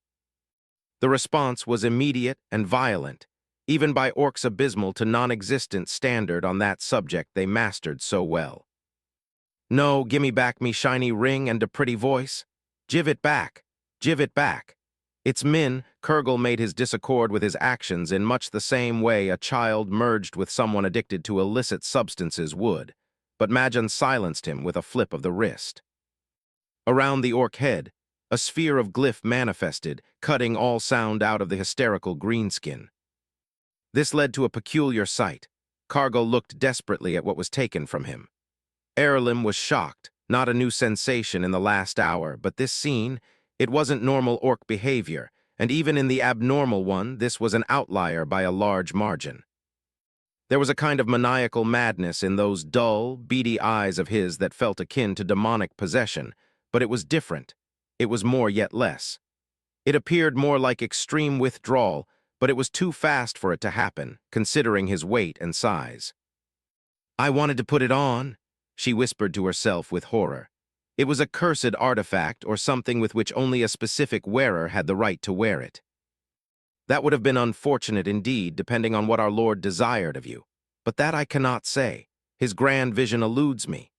S1: The response was immediate and violent, even by orcs abysmal to non-existent standard on that subject they mastered so well. "No, gimme back me shiny ring and a pretty voice. Give it back, give it back." It's Min. Kurgle made his disaccord with his actions in much the same way a child merged with someone addicted to illicit substances would, but Majan silenced him with a flip of the wrist. Around the orc head, a sphere of glyph manifested, cutting all sound out of the hysterical greenskin. This led to a peculiar sight. Kargal looked desperately at what was taken from him. Erlim was shocked, not a new sensation in the last hour, but this scene, it wasn't normal orc behavior, and even in the abnormal one, this was an outlier by a large margin. There was a kind of maniacal madness in those dull, beady eyes of his that felt akin to demonic possession, but it was different. It was more yet less. It appeared more like extreme withdrawal, but it was too fast for it to happen, considering his weight and size. "I wanted to put it on," she whispered to herself with horror. It was a cursed artifact or something with which only a specific wearer had the right to wear it. "That would have been unfortunate indeed, depending on what our Lord desired of you. But that I cannot say. His grand vision eludes me,"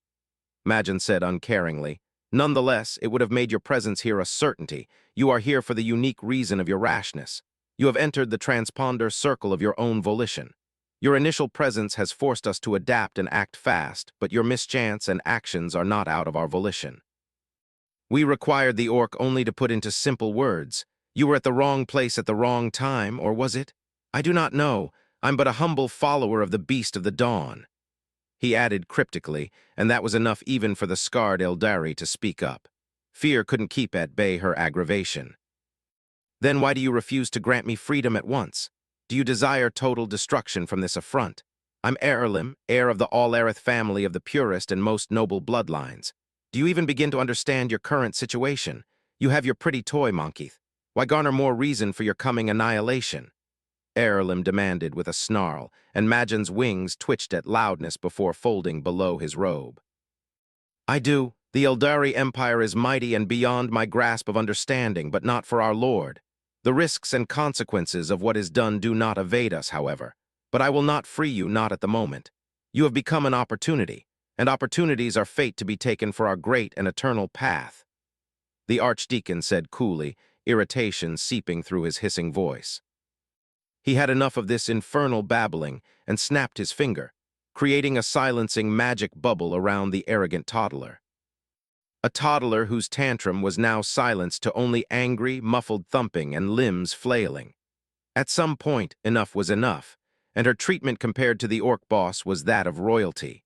S1: Majan said uncaringly. "Nonetheless, it would have made your presence here a certainty. You are here for the unique reason of your rashness. You have entered the transponder circle of your own volition. Your initial presence has forced us to adapt and act fast, but your mischance and actions are not out of our volition. We required the orc only to put into simple words. You were at the wrong place at the wrong time, or was it? I do not know. I'm but a humble follower of the Beast of the Dawn." He added cryptically, and that was enough even for the scarred Eldari to speak up. Fear couldn't keep at bay her aggravation. "Then why do you refuse to grant me freedom at once? Do you desire total destruction from this affront? I'm Erlim, heir of the All-Aerith family of the purest and most noble bloodlines. Do you even begin to understand your current situation? You have your pretty toy, Monkeith. Why garner more reason for your coming annihilation?" Erlim demanded with a snarl, and Majan's wings twitched at loudness before folding below his robe. "I do. The Eldari Empire is mighty and beyond my grasp of understanding, but not for our Lord. The risks and consequences of what is done do not evade us, however. But I will not free you, not at the moment. You have become an opportunity, and opportunities are fate to be taken for our great and eternal path," the Archdeacon said coolly, irritation seeping through his hissing voice. He had enough of this infernal babbling and snapped his finger, creating a silencing magic bubble around the arrogant toddler. A toddler whose tantrum was now silenced to only angry, muffled thumping and limbs flailing. At some point, enough was enough, and her treatment compared to the orc boss was that of royalty.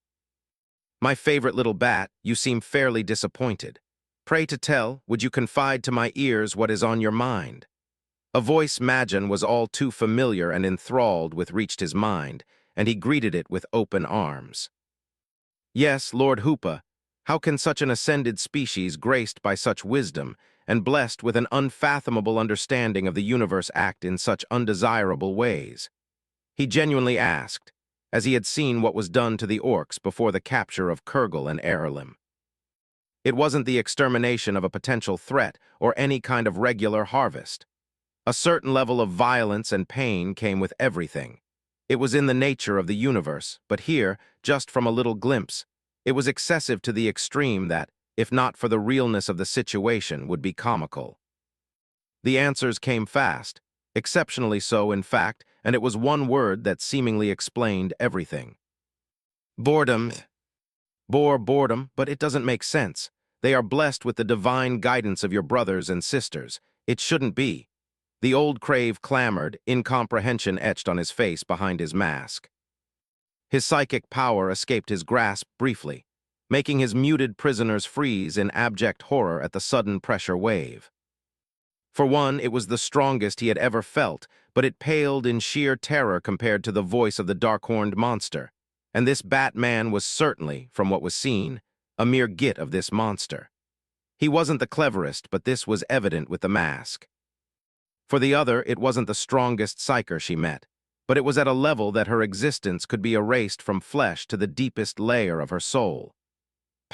S1: "My favorite little bat, you seem fairly disappointed. Pray to tell, would you confide to my ears what is on your mind?" A voice Majan was all too familiar and enthralled with reached his mind, and he greeted it with open arms. "Yes, Lord Hoopa. How can such an ascended species graced by such wisdom and blessed with an unfathomable understanding of the universe act in such undesirable ways?" He genuinely asked, as he had seen what was done to the orcs before the capture of Kurgle and Erlim. It wasn't the extermination of a potential threat or any kind of regular harvest. A certain level of violence and pain came with everything. It was in the nature of the universe, but here, just from a little glimpse, it was excessive to the extreme that, if not for the realness of the situation, would be comical. The answers came fast, exceptionally so, in fact, and it was one word that seemingly explained everything. "Boredom. Boredom, but it doesn't make sense. They are blessed with the divine guidance of your brothers and sisters. It shouldn't be." The old crave clamored, incomprehension etched on his face behind his mask. His psychic power escaped his grasp briefly, making his muted prisoners freeze in abject horror at the sudden pressure wave. For one, it was the strongest he had ever felt, but it paled in sheer terror compared to the voice of the dark-horned monster, and this Batman was certainly, from what was seen, a mere git of this monster. He wasn't the cleverest, but this was evident with the mask. For the other, it wasn't the strongest psyker she met, but it was at a level that her existence could be erased from flesh to the deepest layer of her soul.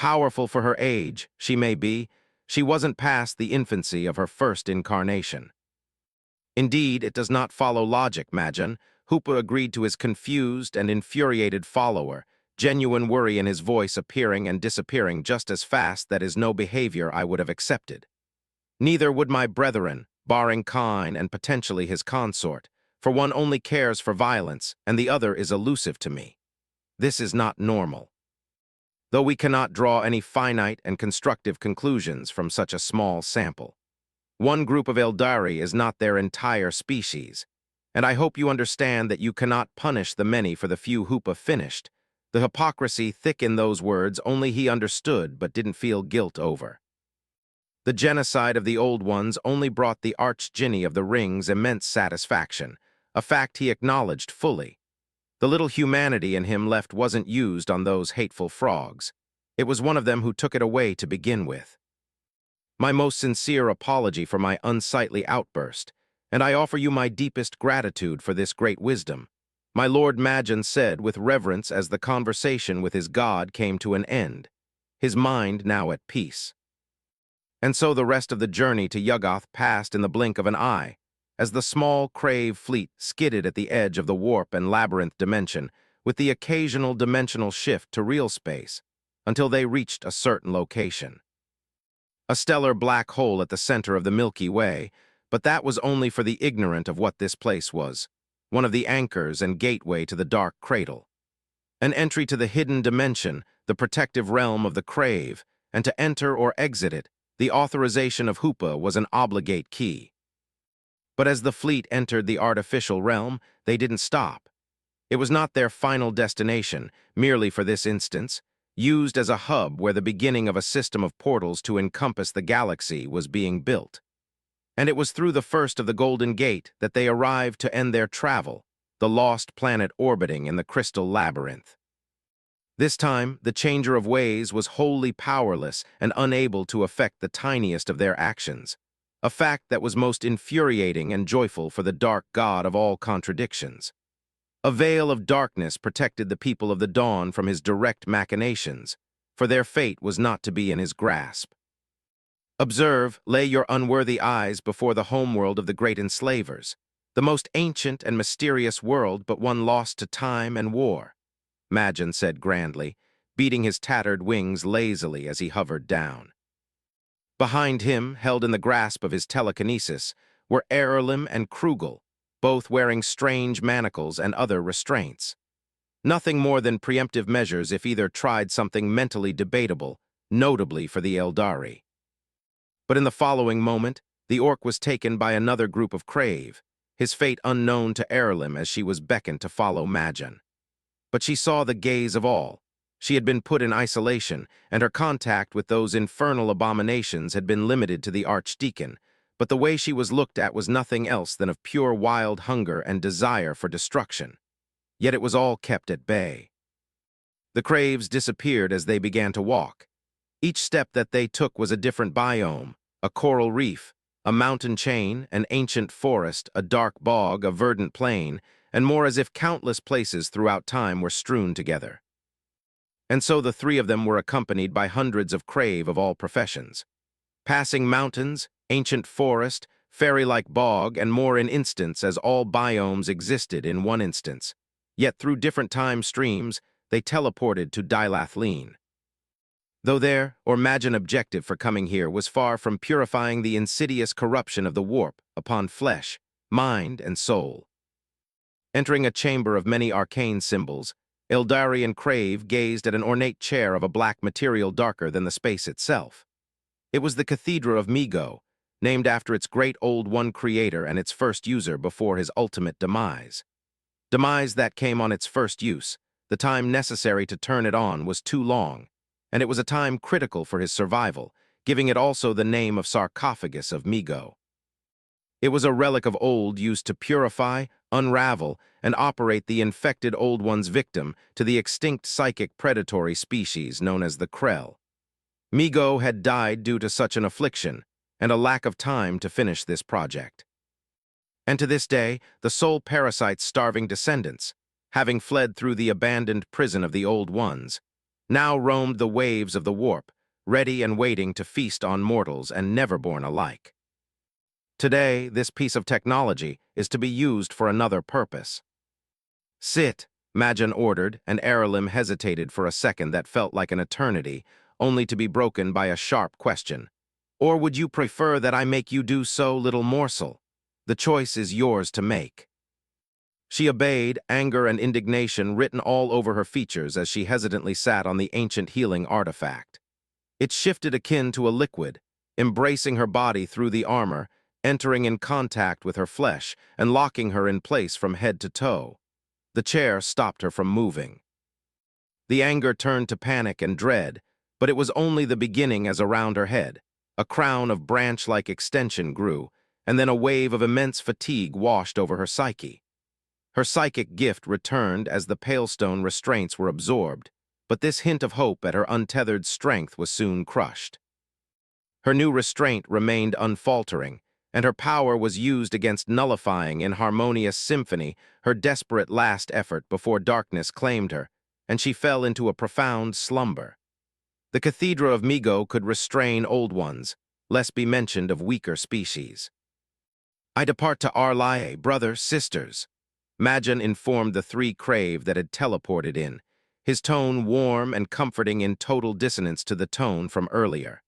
S1: Powerful for her age, she may be, she wasn't past the infancy of her first incarnation. Indeed, it does not follow logic, Majan. Hoopa agreed to his confused and infuriated follower, genuine worry in his voice appearing and disappearing just as fast. That is no behavior I would have accepted. Neither would my brethren, barring Kine and potentially his consort, for one only cares for violence and the other is elusive to me. This is not normal. Though we cannot draw any finite and constructive conclusions from such a small sample. One group of Eldari is not their entire species, and I hope you understand that you cannot punish the many for the few Hoopa finished. The hypocrisy thick in those words only he understood but didn't feel guilt over. The genocide of the Old Ones only brought the Archdjinni of the Rings immense satisfaction, a fact he acknowledged fully. The little humanity in him left wasn't used on those hateful frogs. It was one of them who took it away to begin with. My most sincere apology for my unsightly outburst, and I offer you my deepest gratitude for this great wisdom, my Lord Majan said with reverence as the conversation with his god came to an end, his mind now at peace. And so the rest of the journey to Yuggoth passed in the blink of an eye, as the small Crave fleet skidded at the edge of the warp and labyrinth dimension, with the occasional dimensional shift to real space, until they reached a certain location. A stellar black hole at the center of the Milky Way, but that was only for the ignorant of what this place was, one of the anchors and gateway to the dark cradle. An entry to the hidden dimension, the protective realm of the Crave, and to enter or exit it, the authorization of Hoopa was an obligate key. But as the fleet entered the artificial realm, they didn't stop. It was not their final destination, merely for this instance, used as a hub where the beginning of a system of portals to encompass the galaxy was being built. And it was through the first of the Golden Gate that they arrived to end their travel, the lost planet orbiting in the crystal labyrinth. This time, the changer of ways was wholly powerless and unable to affect the tiniest of their actions, a fact that was most infuriating and joyful for the dark god of all contradictions. A veil of darkness protected the people of the dawn from his direct machinations, for their fate was not to be in his grasp. Observe, lay your unworthy eyes before the homeworld of the great enslavers, the most ancient and mysterious world but one lost to time and war, Majan said grandly, beating his tattered wings lazily as he hovered down. Behind him, held in the grasp of his telekinesis, were Erlim and Krugel, both wearing strange manacles and other restraints. Nothing more than preemptive measures if either tried something mentally debatable, notably for the Eldari. But in the following moment, the orc was taken by another group of Crave, his fate unknown to Erlim as she was beckoned to follow Majan. But she saw the gaze of all. She had been put in isolation, and her contact with those infernal abominations had been limited to the Archdeacon, but the way she was looked at was nothing else than of pure wild hunger and desire for destruction. Yet it was all kept at bay. The Craves disappeared as they began to walk. Each step that they took was a different biome, a coral reef, a mountain chain, an ancient forest, a dark bog, a verdant plain, and more as if countless places throughout time were strewn together. And so the three of them were accompanied by hundreds of Crave of all professions. Passing mountains, ancient forest, fairy-like bog, and more in instance as all biomes existed in one instance. Yet through different time streams, they teleported to Dilathleen. Though their, or Majan objective for coming here was far from purifying the insidious corruption of the warp upon flesh, mind, and soul. Entering a chamber of many arcane symbols, Eldari and Crave gazed at an ornate chair of a black material darker than the space itself. It was the Cathedra of Migo, named after its great Old One creator and its first user before his ultimate demise. Demise that came on its first use, the time necessary to turn it on was too long, and it was a time critical for his survival, giving it also the name of Sarcophagus of Migo. It was a relic of old used to purify, unravel, and operate the infected Old One's victim to the extinct psychic predatory species known as the Krell. Migo had died due to such an affliction, and a lack of time to finish this project. And to this day, the sole parasite's starving descendants, having fled through the abandoned prison of the Old Ones, now roamed the waves of the warp, ready and waiting to feast on mortals and never born alike. Today, this piece of technology is to be used for another purpose. Sit, Majan ordered, and Aralim hesitated for a second that felt like an eternity, only to be broken by a sharp question. Or would you prefer that I make you do so, little morsel? The choice is yours to make. She obeyed, anger and indignation written all over her features as she hesitantly sat on the ancient healing artifact. It shifted akin to a liquid, embracing her body through the armor, entering in contact with her flesh and locking her in place from head to toe. The chair stopped her from moving. The anger turned to panic and dread, but it was only the beginning as around her head, a crown of branch-like extension grew, and then a wave of immense fatigue washed over her psyche. Her psychic gift returned as the palestone restraints were absorbed, but this hint of hope at her untethered strength was soon crushed. Her new restraint remained unfaltering, and her power was used against nullifying in harmonious symphony her desperate last effort before darkness claimed her, and she fell into a profound slumber. The Cathedra of Migo could restrain old ones, lest be mentioned of weaker species. I depart to Arlae, brothers, sisters. Majan informed the three crave that had teleported in, his tone warm and comforting in total dissonance to the tone from earlier.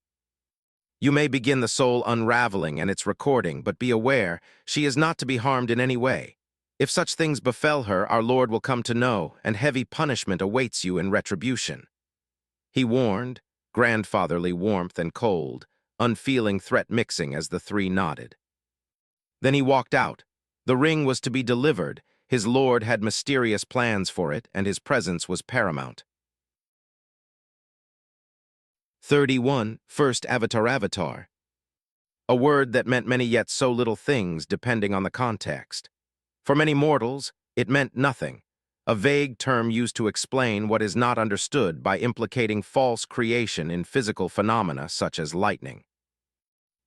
S1: You may begin the soul unraveling and its recording, but be aware, she is not to be harmed in any way. If such things befell her, our Lord will come to know, and heavy punishment awaits you in retribution. He warned, grandfatherly warmth and cold, unfeeling threat mixing as the three nodded. Then he walked out. The ring was to be delivered, his Lord had mysterious plans for it, and his presence was paramount. 31. First Avatar. A word that meant many yet so little things depending on the context. For many mortals, it meant nothing, a vague term used to explain what is not understood by implicating false creation in physical phenomena such as lightning.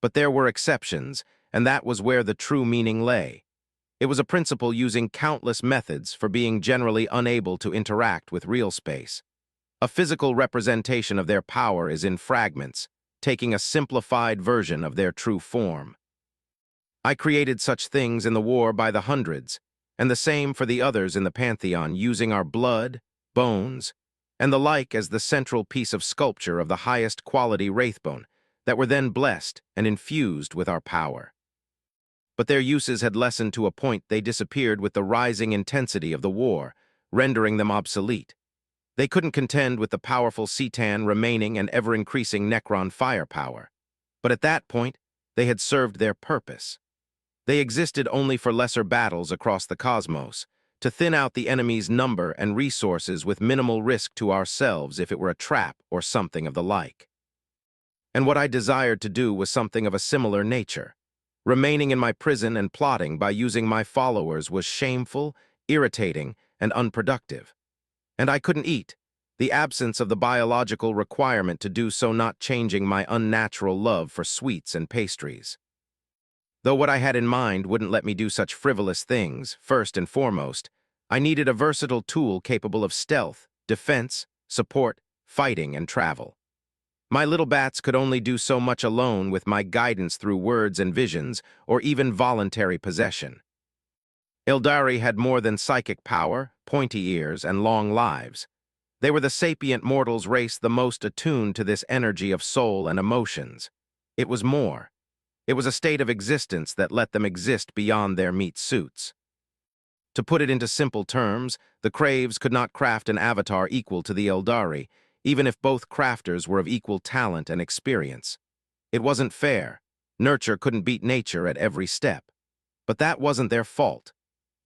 S1: But there were exceptions, and that was where the true meaning lay. It was a principle using countless methods for being generally unable to interact with real space. A physical representation of their power is in fragments, taking a simplified version of their true form. I created such things in the war by the hundreds, and the same for the others in the pantheon, using our blood, bones, and the like as the central piece of sculpture of the highest quality wraithbone, that were then blessed and infused with our power. But their uses had lessened to a point they disappeared with the rising intensity of the war, rendering them obsolete. They couldn't contend with the powerful Cetan remaining and ever-increasing Necron firepower. But at that point, they had served their purpose. They existed only for lesser battles across the cosmos, to thin out the enemy's number and resources with minimal risk to ourselves if it were a trap or something of the like. And what I desired to do was something of a similar nature. Remaining in my prison and plotting by using my followers was shameful, irritating, and unproductive. And I couldn't eat, the absence of the biological requirement to do so not changing my unnatural love for sweets and pastries. Though what I had in mind wouldn't let me do such frivolous things, first and foremost, I needed a versatile tool capable of stealth, defense, support, fighting, and travel. My little bats could only do so much alone with my guidance through words and visions, or even voluntary possession. Ildari had more than psychic power, pointy ears, and long lives. They were the sapient mortals race the most attuned to this energy of soul and emotions. It was more. It was a state of existence that let them exist beyond their meat suits. To put it into simple terms, the Craves could not craft an avatar equal to the Ildari, even if both crafters were of equal talent and experience. It wasn't fair. Nurture couldn't beat nature at every step. But that wasn't their fault.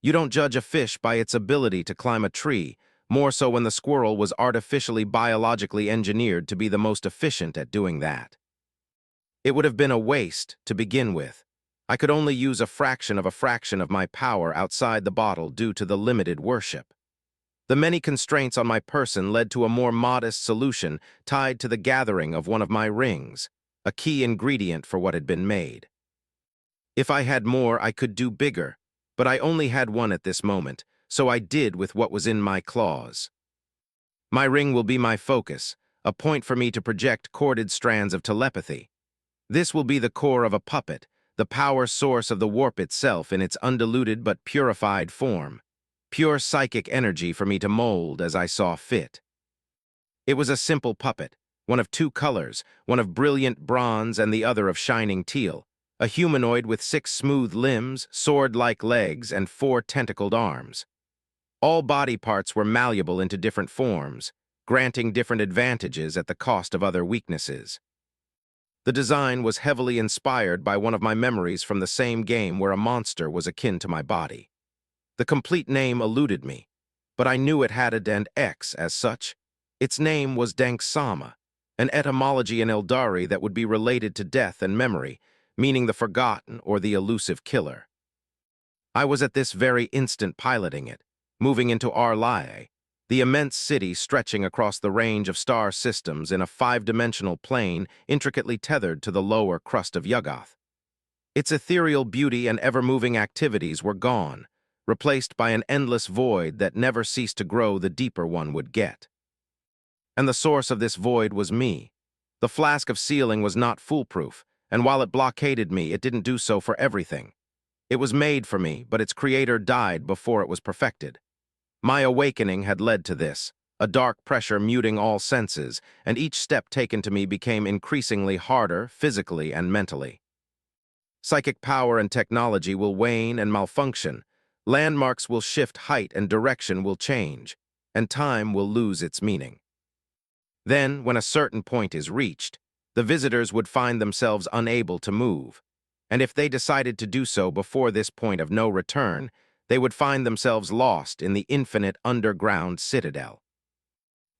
S1: You don't judge a fish by its ability to climb a tree, more so when the squirrel was artificially biologically engineered to be the most efficient at doing that. It would have been a waste to begin with. I could only use a fraction of my power outside the bottle due to the limited worship. The many constraints on my person led to a more modest solution tied to the gathering of one of my rings, a key ingredient for what had been made. If I had more, I could do bigger, but I only had one at this moment, so I did with what was in my claws. My ring will be my focus, a point for me to project corded strands of telepathy. This will be the core of a puppet, the power source of the warp itself in its undiluted but purified form. Pure psychic energy for me to mold as I saw fit. It was a simple puppet, one of two colors, one of brilliant bronze and the other of shining teal, a humanoid with 6 smooth limbs, sword-like legs, and 4 tentacled arms. All body parts were malleable into different forms, granting different advantages at the cost of other weaknesses. The design was heavily inspired by one of my memories from the same game where a monster was akin to my body. The complete name eluded me, but I knew it had an X as such. Its name was Danksama, an etymology in Eldari that would be related to death and memory, meaning the forgotten or the elusive killer. I was at this very instant piloting it, moving into Arlae, the immense city stretching across the range of star systems in a 5-dimensional plane intricately tethered to the lower crust of Yuggoth. Its ethereal beauty and ever-moving activities were gone, replaced by an endless void that never ceased to grow the deeper one would get. And the source of this void was me. The flask of sealing was not foolproof, and while it blockaded me, it didn't do so for everything. It was made for me, but its creator died before it was perfected. My awakening had led to this, a dark pressure muting all senses, and each step taken to me became increasingly harder physically and mentally. Psychic power and technology will wane and malfunction, landmarks will shift height and direction will change, and time will lose its meaning. Then, when a certain point is reached, the visitors would find themselves unable to move, and if they decided to do so before this point of no return, they would find themselves lost in the infinite underground citadel.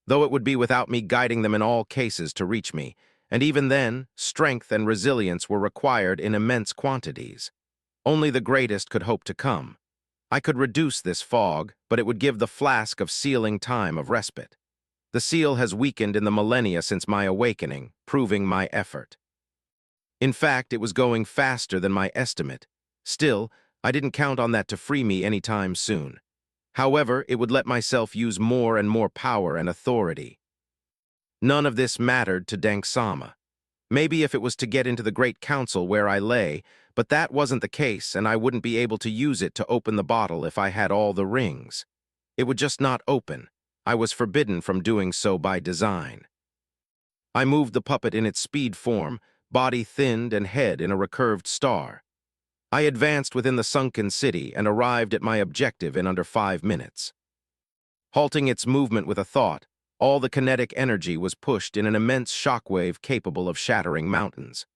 S1: Though it would be without me guiding them in all cases to reach me, and even then, strength and resilience were required in immense quantities. Only the greatest could hope to come. I could reduce this fog, but it would give the flask of sealing time of respite. The seal has weakened in the millennia since my awakening, proving my effort. In fact, it was going faster than my estimate. Still, I didn't count on that to free me anytime soon. However, it would let myself use more and more power and authority. None of this mattered to Danksama. Maybe if it was to get into the Great Council where I lay, but that wasn't the case, and I wouldn't be able to use it to open the bottle if I had all the rings. It would just not open. I was forbidden from doing so by design. I moved the puppet in its speed form, body thinned and head in a recurved star. I advanced within the sunken city and arrived at my objective in under 5 minutes. Halting its movement with a thought, all the kinetic energy was pushed in an immense shockwave capable of shattering mountains.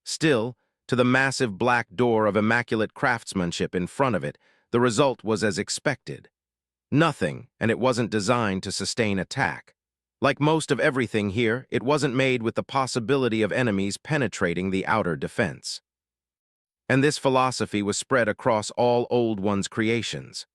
S1: Still, to the massive black door of immaculate craftsmanship in front of it, the result was as expected. Nothing, and it wasn't designed to sustain attack. Like most of everything here, it wasn't made with the possibility of enemies penetrating the outer defense. And this philosophy was spread across all Old One's creations.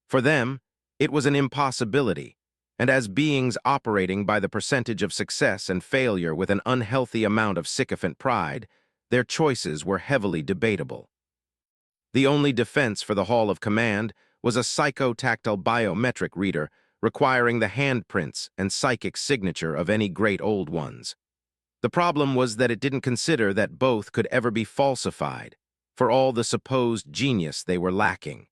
S1: For them, it was an impossibility, and as beings operating by the percentage of success and failure with an unhealthy amount of sycophant pride, their choices were heavily debatable. The only defense for the Hall of Command was a psychotactile biometric reader requiring the handprints and psychic signature of any great Old Ones. The problem was that it didn't consider that both could ever be falsified, for all the supposed genius they were lacking.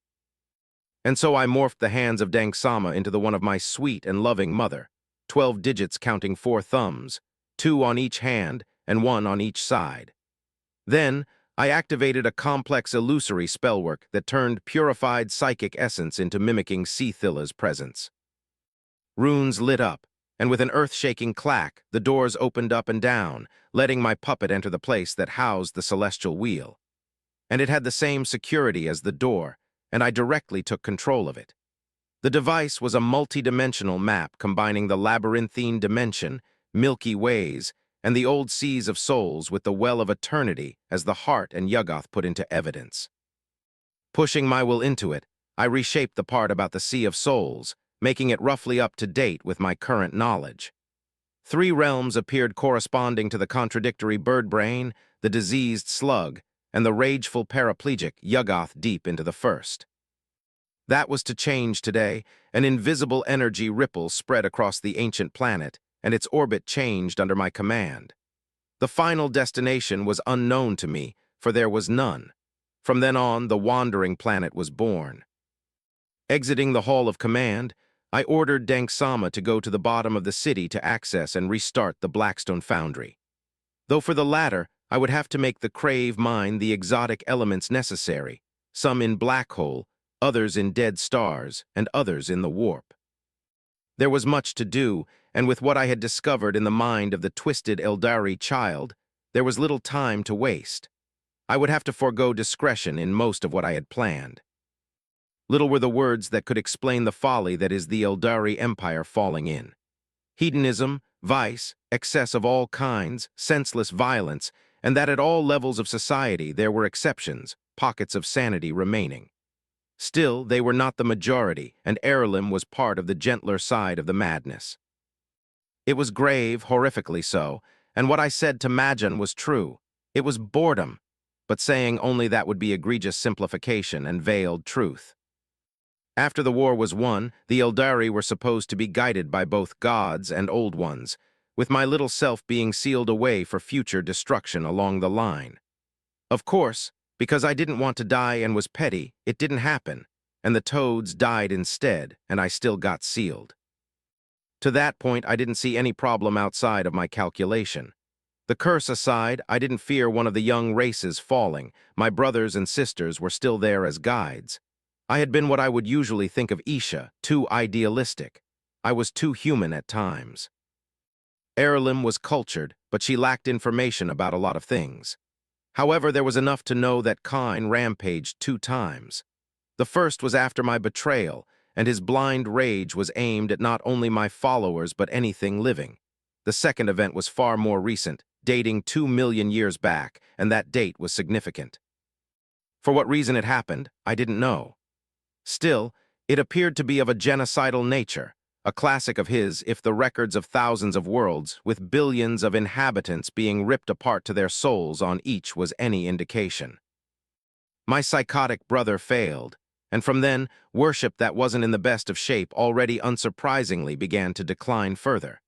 S1: And so I morphed the hands of Danksama into the one of my sweet and loving mother, 12 digits counting 4 thumbs, 2 on each hand and 1 on each side. Then, I activated a complex illusory spellwork that turned purified psychic essence into mimicking Ceil's presence. Runes lit up, and with an earth-shaking clack, the doors opened up and down, letting my puppet enter the place that housed the celestial wheel. And it had the same security as the door, and I directly took control of it. The device was a multi-dimensional map combining the labyrinthine dimension, Milky Ways, and the old seas of souls with the well of eternity as the heart and Yuggoth put into evidence. Pushing my will into it, I reshaped the part about the Sea of Souls, making it roughly up to date with my current knowledge. 3 realms appeared corresponding to the contradictory bird brain, the diseased slug, and the rageful paraplegic Yuggoth deep into the first. That was to change today. An invisible energy ripple spread across the ancient planet, and its orbit changed under my command. The final destination was unknown to me, for there was none. From then on, the wandering planet was born. Exiting the Hall of Command, I ordered Danksama to go to the bottom of the city to access and restart the Blackstone Foundry. Though for the latter, I would have to make the Crave mine the exotic elements necessary, some in black hole, others in dead stars, and others in the warp. There was much to do, and with what I had discovered in the mind of the twisted Eldari child, there was little time to waste. I would have to forego discretion in most of what I had planned. Little were the words that could explain the folly that is the Eldari Empire falling in. Hedonism, vice, excess of all kinds, senseless violence, and that at all levels of society there were exceptions, pockets of sanity remaining. Still, they were not the majority, and Heirloom was part of the gentler side of the madness. It was grave, horrifically so, and what I said to Majan was true. It was boredom, but saying only that would be egregious simplification and veiled truth. After the war was won, the Eldari were supposed to be guided by both gods and old ones, with my little self being sealed away for future destruction along the line. Of course, because I didn't want to die and was petty, it didn't happen, and the toads died instead, and I still got sealed. To that point, I didn't see any problem outside of my calculation. The curse aside, I didn't fear one of the young races falling. My brothers and sisters were still there as guides. I had been what I would usually think of Isha, too idealistic. I was too human at times. Heirloom was cultured, but she lacked information about a lot of things. However, there was enough to know that Kine rampaged 2 times. The first was after my betrayal, and his blind rage was aimed at not only my followers but anything living. The second event was far more recent, dating 2 million years back, and that date was significant. For what reason it happened, I didn't know. Still, it appeared to be of a genocidal nature, a classic of his if the records of thousands of worlds, with billions of inhabitants being ripped apart to their souls on each was any indication. My psychotic brother failed, and from then, worship that wasn't in the best of shape already unsurprisingly began to decline further.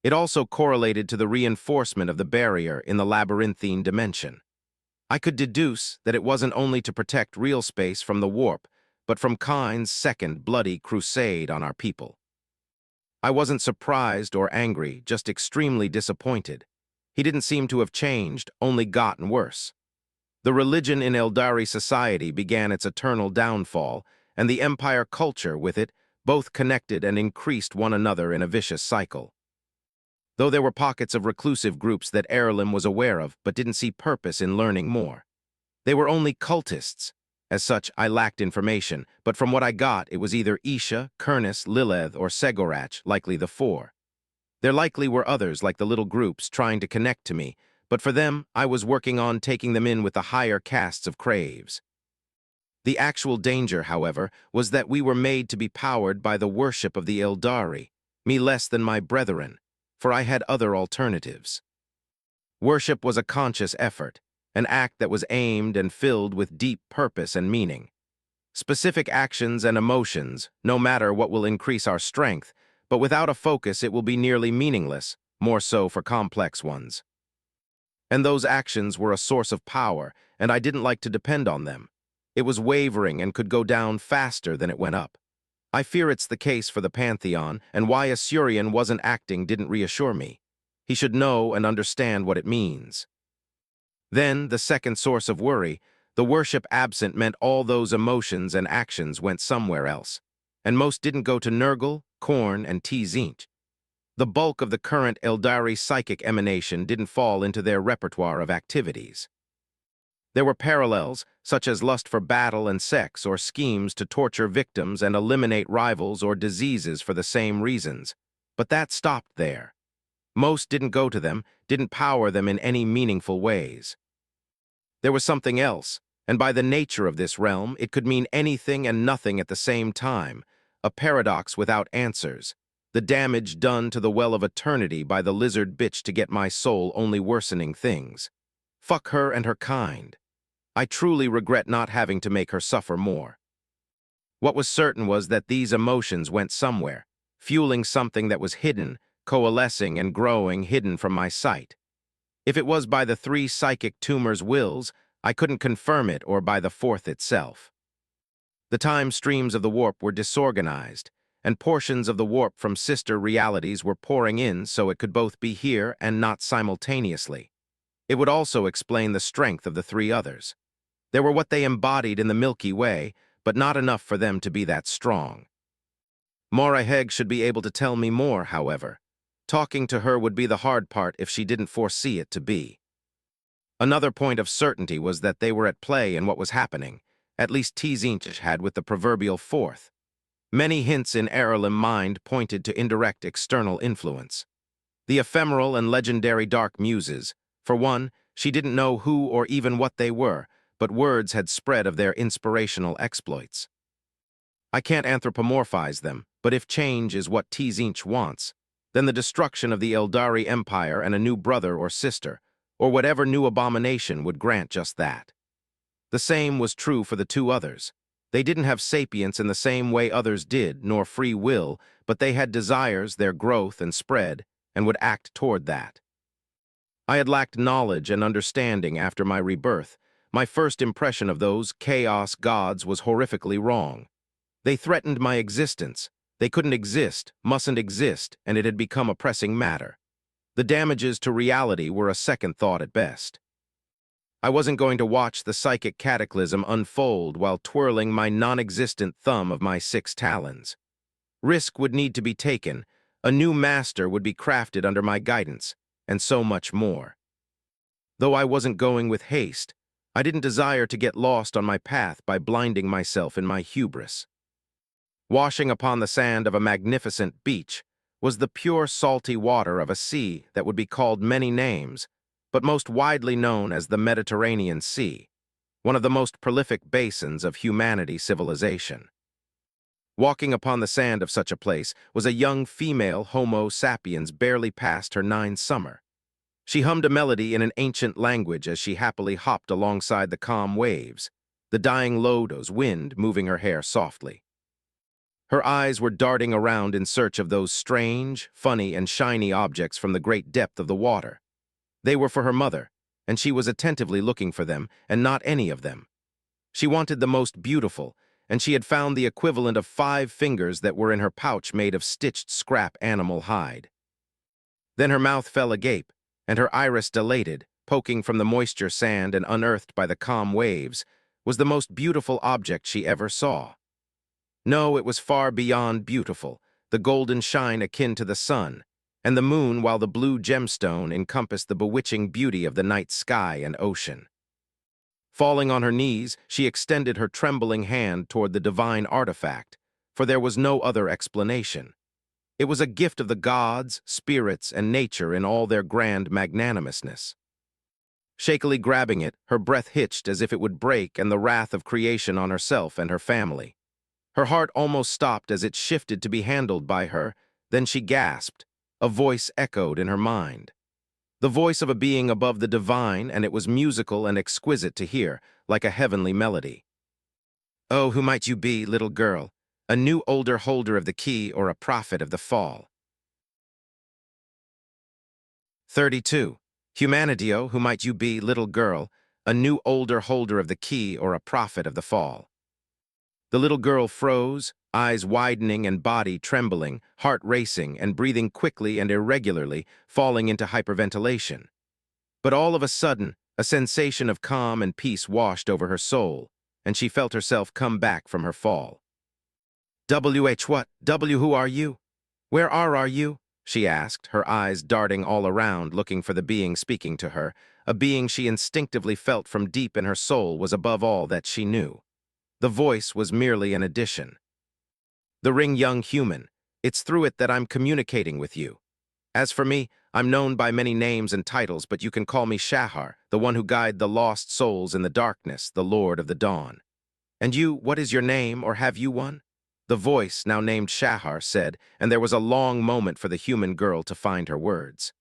S1: It also correlated to the reinforcement of the barrier in the labyrinthine dimension. I could deduce that it wasn't only to protect real space from the warp, but from Kine's second bloody crusade on our people. I wasn't surprised or angry, just extremely disappointed. He didn't seem to have changed, only gotten worse. The religion in Eldari society began its eternal downfall, and the Empire culture with it both connected and increased one another in a vicious cycle. Though there were pockets of reclusive groups that Heirloom was aware of but didn't see purpose in learning more. They were only cultists. As such, I lacked information, but from what I got, it was either Isha, Kurnis, Lilith, or Segorach, likely the 4. There likely were others like the little groups trying to connect to me, but for them, I was working on taking them in with the higher castes of Craves. The actual danger, however, was that we were made to be powered by the worship of the Eldari, me less than my brethren, for I had other alternatives. Worship was a conscious effort, an act that was aimed and filled with deep purpose and meaning. Specific actions and emotions, no matter what will increase our strength, but without a focus it will be nearly meaningless, more so for complex ones. And those actions were a source of power, and I didn't like to depend on them. It was wavering and could go down faster than it went up. I fear it's the case for the Pantheon, and why Asurian wasn't acting didn't reassure me. He should know and understand what it means. Then, the second source of worry, the worship absent meant all those emotions and actions went somewhere else, and most didn't go to Nurgle, Khorne, and Tzynch. The bulk of the current Eldari psychic emanation didn't fall into their repertoire of activities. There were parallels, such as lust for battle and sex, or schemes to torture victims and eliminate rivals or diseases for the same reasons, but that stopped there. Most didn't go to them, didn't power them in any meaningful ways. There was something else, and by the nature of this realm, it could mean anything and nothing at the same time, a paradox without answers, the damage done to the well of eternity by the lizard bitch to get my soul only worsening things. Fuck her and her kind. I truly regret not having to make her suffer more. What was certain was that these emotions went somewhere, fueling something that was hidden, coalescing and growing hidden from my sight. If it was by the three psychic tumors' wills, I couldn't confirm it, or by the fourth itself. The time streams of the warp were disorganized, and portions of the warp from sister realities were pouring in so it could both be here and not simultaneously. It would also explain the strength of the three others. They were what they embodied in the Milky Way, but not enough for them to be that strong. Moraheg should be able to tell me more, however. Talking to her would be the hard part if she didn't foresee it to be. Another point of certainty was that they were at play in what was happening, at least Tzinch had with the proverbial fourth. Many hints in Eralim mind pointed to indirect external influence. The ephemeral and legendary Dark Muses. For one, she didn't know who or even what they were, but words had spread of their inspirational exploits. I can't anthropomorphize them, but if change is what Tzinch wants, then the destruction of the Eldari Empire and a new brother or sister, or whatever new abomination would grant just that. The same was true for the two others. They didn't have sapience in the same way others did, nor free will, but they had desires, their growth and spread, and would act toward that. I had lacked knowledge and understanding after my rebirth. My first impression of those chaos gods was horrifically wrong. They threatened my existence. They couldn't exist, mustn't exist, and it had become a pressing matter. The damages to reality were a second thought at best. I wasn't going to watch the psychic cataclysm unfold while twirling my non-existent thumb of my 6 talons. Risk would need to be taken, a new master would be crafted under my guidance, and so much more. Though I wasn't going with haste, I didn't desire to get lost on my path by blinding myself in my hubris. Washing upon the sand of a magnificent beach was the pure salty water of a sea that would be called many names, but most widely known as the Mediterranean Sea, one of the most prolific basins of humanity civilization. Walking upon the sand of such a place was a young female Homo sapiens barely past her 9th summer. She hummed a melody in an ancient language as she happily hopped alongside the calm waves, the dying lodo's wind moving her hair softly. Her eyes were darting around in search of those strange, funny, and shiny objects from the great depth of the water. They were for her mother, and she was attentively looking for them, and not any of them. She wanted the most beautiful, and she had found the equivalent of 5 fingers that were in her pouch made of stitched scrap animal hide. Then her mouth fell agape, and her iris dilated, poking from the moisture sand and unearthed by the calm waves, was the most beautiful object she ever saw. No, it was far beyond beautiful, the golden shine akin to the sun, and the moon while the blue gemstone encompassed the bewitching beauty of the night sky and ocean. Falling on her knees, she extended her trembling hand toward the divine artifact, for there was no other explanation. It was a gift of the gods, spirits, and nature in all their grand magnanimousness. Shakily grabbing it, her breath hitched as if it would break and the wrath of creation on herself and her family. Her heart almost stopped as it shifted to be handled by her, then she gasped. A voice echoed in her mind. The voice of a being above the divine, and it was musical and exquisite to hear, like a heavenly melody. "Oh, who might you be, little girl? A new older holder of the key or a prophet of the fall?" 32. Humanitio, who might you be, little girl? A new older holder of the key or a prophet of the fall? The little girl froze, eyes widening and body trembling, heart racing and breathing quickly and irregularly, falling into hyperventilation. But all of a sudden, a sensation of calm and peace washed over her soul, and she felt herself come back from her fall. What? Who are you? Where are you? She asked, her eyes darting all around looking for the being speaking to her, a being she instinctively felt from deep in her soul was above all that she knew. The voice was merely an addition. "The ring, young human. It's through it that I'm communicating with you. As for me, I'm known by many names and titles, but you can call me Shahar, the one who guides the lost souls in the darkness, the Lord of the Dawn. And you, what is your name, or have you one?" The voice, now named Shahar, said, and there was a long moment for the human girl to find her words.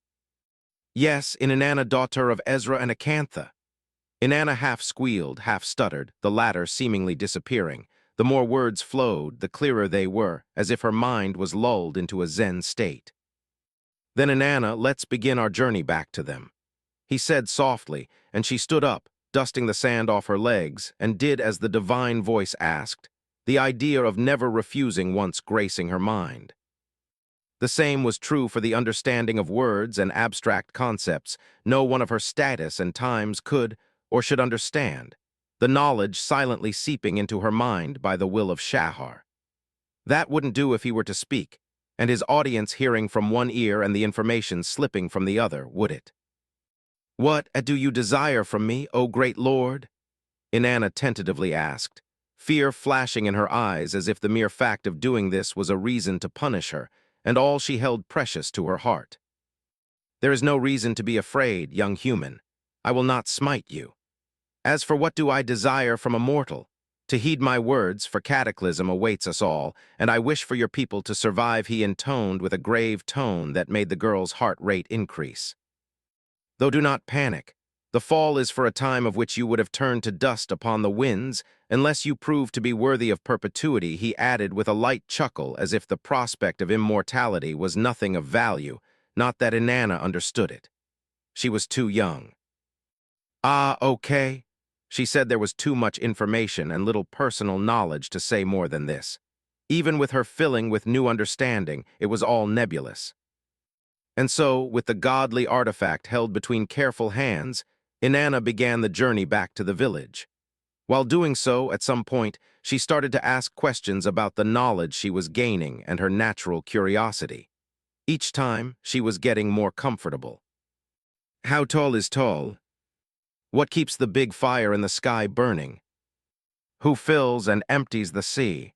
S1: "Yes, Inanna, daughter of Ezra and Acantha." Inanna half squealed, half stuttered, the latter seemingly disappearing, The more words flowed, the clearer they were, as if her mind was lulled into a Zen state. "Then, Inanna, let's begin our journey back to them," he said softly, and she stood up, dusting the sand off her legs, and did as the divine voice asked, the idea of never refusing once gracing her mind. The same was true for the understanding of words and abstract concepts no one of her status and times could or should understand, the knowledge silently seeping into her mind by the will of Shahar. That wouldn't do if he were to speak, and his audience hearing from one ear and the information slipping from the other, would it? "What do you desire from me, O great lord?" Inanna tentatively asked, fear flashing in her eyes as if the mere fact of doing this was a reason to punish her, and all she held precious to her heart. "There is no reason to be afraid, young human. I will not smite you. As for what do I desire from a mortal? To heed my words, for cataclysm awaits us all, and I wish for your people to survive," he intoned with a grave tone that made the girl's heart rate increase. "Though do not panic. The fall is for a time of which you would have turned to dust upon the winds, unless you prove to be worthy of perpetuity," he added with a light chuckle as if the prospect of immortality was nothing of value, not that Inanna understood it. She was too young. "Ah, okay." She said there was too much information and little personal knowledge to say more than this. Even with her filling with new understanding, it was all nebulous. And so, with the godly artifact held between careful hands, Inanna began the journey back to the village. While doing so, at some point, she started to ask questions about the knowledge she was gaining and her natural curiosity. Each time, she was getting more comfortable. "How tall is tall? What keeps the big fire in the sky burning? Who fills and empties the sea?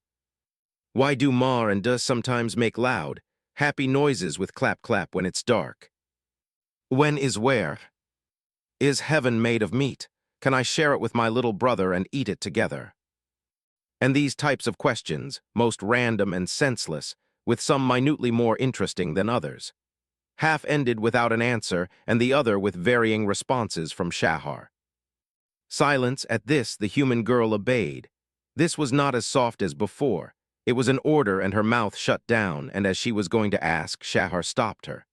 S1: Why do Mar and does sometimes make loud, happy noises with clap-clap when it's dark? When is where? Is heaven made of meat? Can I share it with my little brother and eat it together?" And these types of questions, most random and senseless, with some minutely more interesting than others, half ended without an answer and the other with varying responses from Shahar. Silence at this the human girl obeyed. This was not as soft as before. It was an order and her mouth shut down, and as she was going to ask, Shahar stopped her.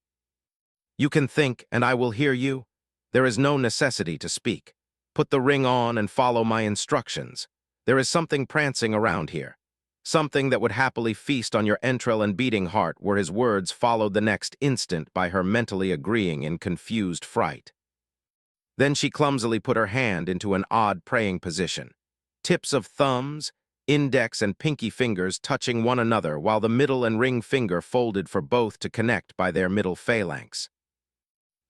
S1: "You can think, and I will hear you. There is no necessity to speak. Put the ring on and follow my instructions. There is something prancing around here. Something that would happily feast on your entrail and beating heart," were his words, followed the next instant by her mentally agreeing in confused fright. Then she clumsily put her hand into an odd praying position. Tips of thumbs, index and pinky fingers touching one another while the middle and ring finger folded for both to connect by their middle phalanx.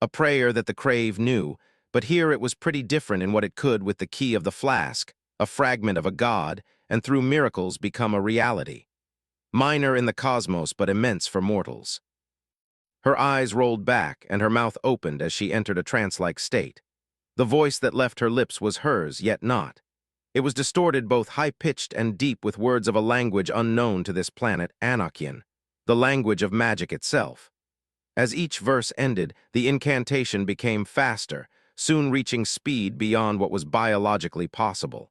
S1: A prayer that the crave knew, but here it was pretty different in what it could with the key of the flask, a fragment of a god, and through miracles become a reality. Minor in the cosmos, but immense for mortals. Her eyes rolled back and her mouth opened as she entered a trance-like state. The voice that left her lips was hers, yet not. It was distorted, both high-pitched and deep, with words of a language unknown to this planet, akin, the language of magic itself. As each verse ended, the incantation became faster, soon reaching speed beyond what was biologically possible.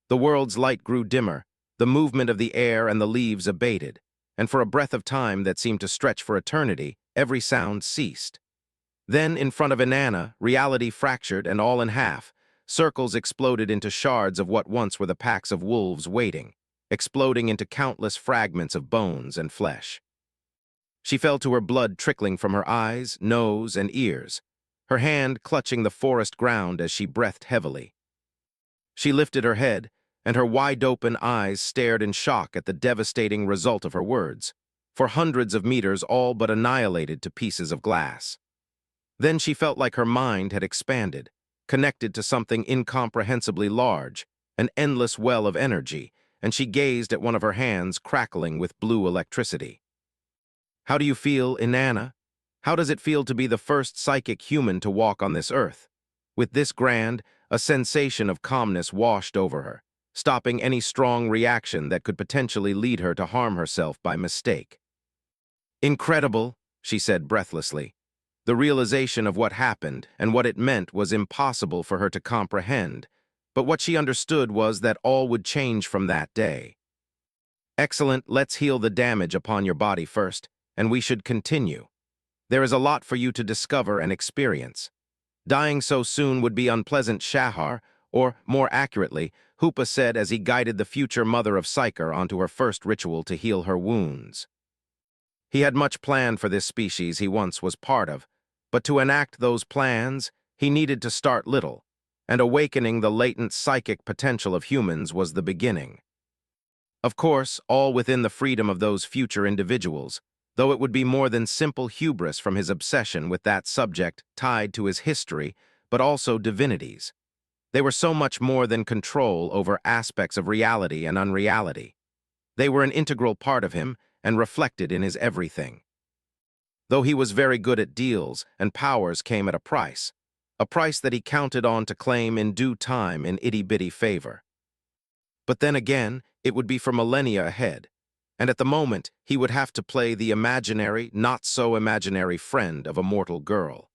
S1: The world's light grew dimmer, the movement of the air and the leaves abated, and for a breath of time that seemed to stretch for eternity, every sound ceased. Then, in front of Inanna, reality fractured and all in half. Circles exploded into shards of what once were the packs of wolves waiting, exploding into countless fragments of bones and flesh. She fell to her blood trickling from her eyes, nose, and ears, her hand clutching the forest ground as she breathed heavily. She lifted her head, and her wide-open eyes stared in shock at the devastating result of her words, for hundreds of meters all but annihilated to pieces of glass. Then she felt like her mind had expanded, connected to something incomprehensibly large, an endless well of energy, and she gazed at one of her hands crackling with blue electricity. "How do you feel, Inanna? How does it feel to be the first psychic human to walk on this earth?" With this grand, a sensation of calmness washed over her, stopping any strong reaction that could potentially lead her to harm herself by mistake. "Incredible," she said breathlessly. The realization of what happened and what it meant was impossible for her to comprehend, but what she understood was that all would change from that day. Excellent, let's heal the damage upon your body first, and we should continue. There is a lot for you to discover and experience. Dying so soon would be unpleasant, Shahar, or, more accurately, Hoopa said as he guided the future mother of Psyker onto her first ritual to heal her wounds. He had much planned for this species he once was part of, but to enact those plans, he needed to start little, and awakening the latent psychic potential of humans was the beginning. Of course, all within the freedom of those future individuals, though it would be more than simple hubris from his obsession with that subject tied to his history, but also divinities. They were so much more than control over aspects of reality and unreality. They were an integral part of him and reflected in his everything. Though he was very good at deals, and powers came at a price that he counted on to claim in due time in itty-bitty favor. But then again, it would be for millennia ahead, and at the moment he would have to play the imaginary, not-so-imaginary friend of a mortal girl.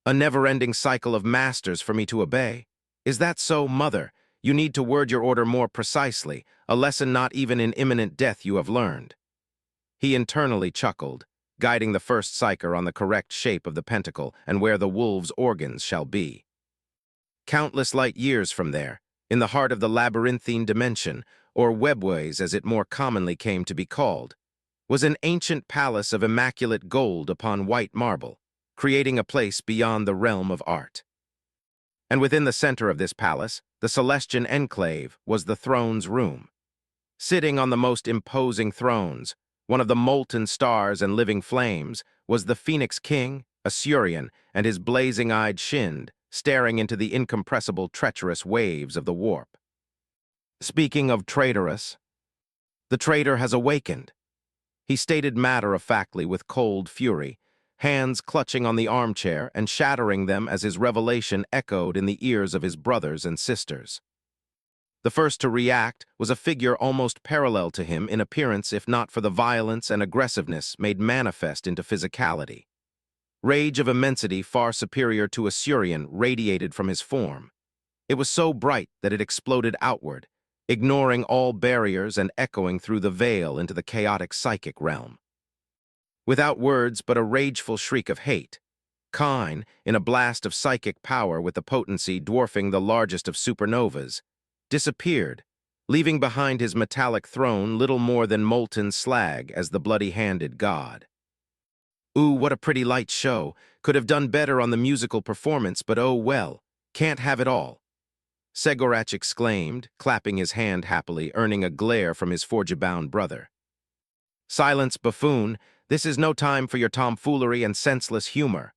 S1: A never-ending cycle of masters for me to obey. Is that so, Mother? You need to word your order more precisely, a lesson not even in imminent death you have learned. He internally chuckled, guiding the first Psyker on the correct shape of the pentacle and where the wolf's organs shall be. Countless light years from there, in the heart of the labyrinthine dimension, or webways as it more commonly came to be called, was an ancient palace of immaculate gold upon white marble, creating a place beyond the realm of art. And within the center of this palace, the Celestian enclave was the throne's room. Sitting on the most imposing thrones, one of the molten stars and living flames, was the Phoenix King, Asurian, and his blazing-eyed Shind, staring into the incompressible treacherous waves of the warp. Speaking of traitorous, the traitor has awakened. He stated matter-of-factly with cold fury, hands clutching on the armchair and shattering them as his revelation echoed in the ears of his brothers and sisters. The first to react was a figure almost parallel to him in appearance if not for the violence and aggressiveness made manifest into physicality. Rage of immensity far superior to Asurian radiated from his form. It was so bright that it exploded outward, ignoring all barriers and echoing through the veil into the chaotic psychic realm. Without words but a rageful shriek of hate, Kine, in a blast of psychic power with the potency dwarfing the largest of supernovas, disappeared, leaving behind his metallic throne little more than molten slag as the bloody-handed god. Ooh, what a pretty light show. Could have done better on the musical performance, but oh well, can't have it all. Segorach exclaimed, clapping his hand happily, earning a glare from his forge-bound brother. Silence, buffoon. This is no time for your tomfoolery and senseless humor.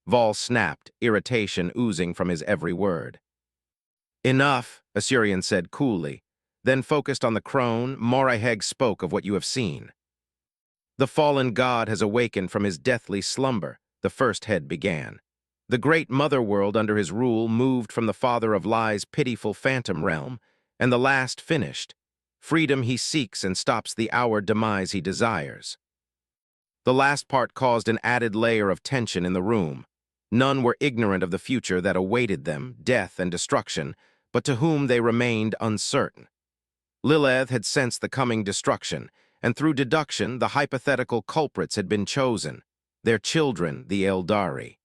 S1: Vol snapped, irritation oozing from his every word. Enough, Asurian said coolly, then focused on the crone. Moriheg spoke of what you have seen. The fallen god has awakened from his deathly slumber, the first head began. The great mother world under his rule moved from the father of lies' pitiful phantom realm, and the last finished. Freedom he seeks and stops the hour demise he desires. The last part caused an added layer of tension in the room. None were ignorant of the future that awaited them, death and destruction, but to whom they remained uncertain. Lilith had sensed the coming destruction, and through deduction the hypothetical culprits had been chosen, their children, the Eldari.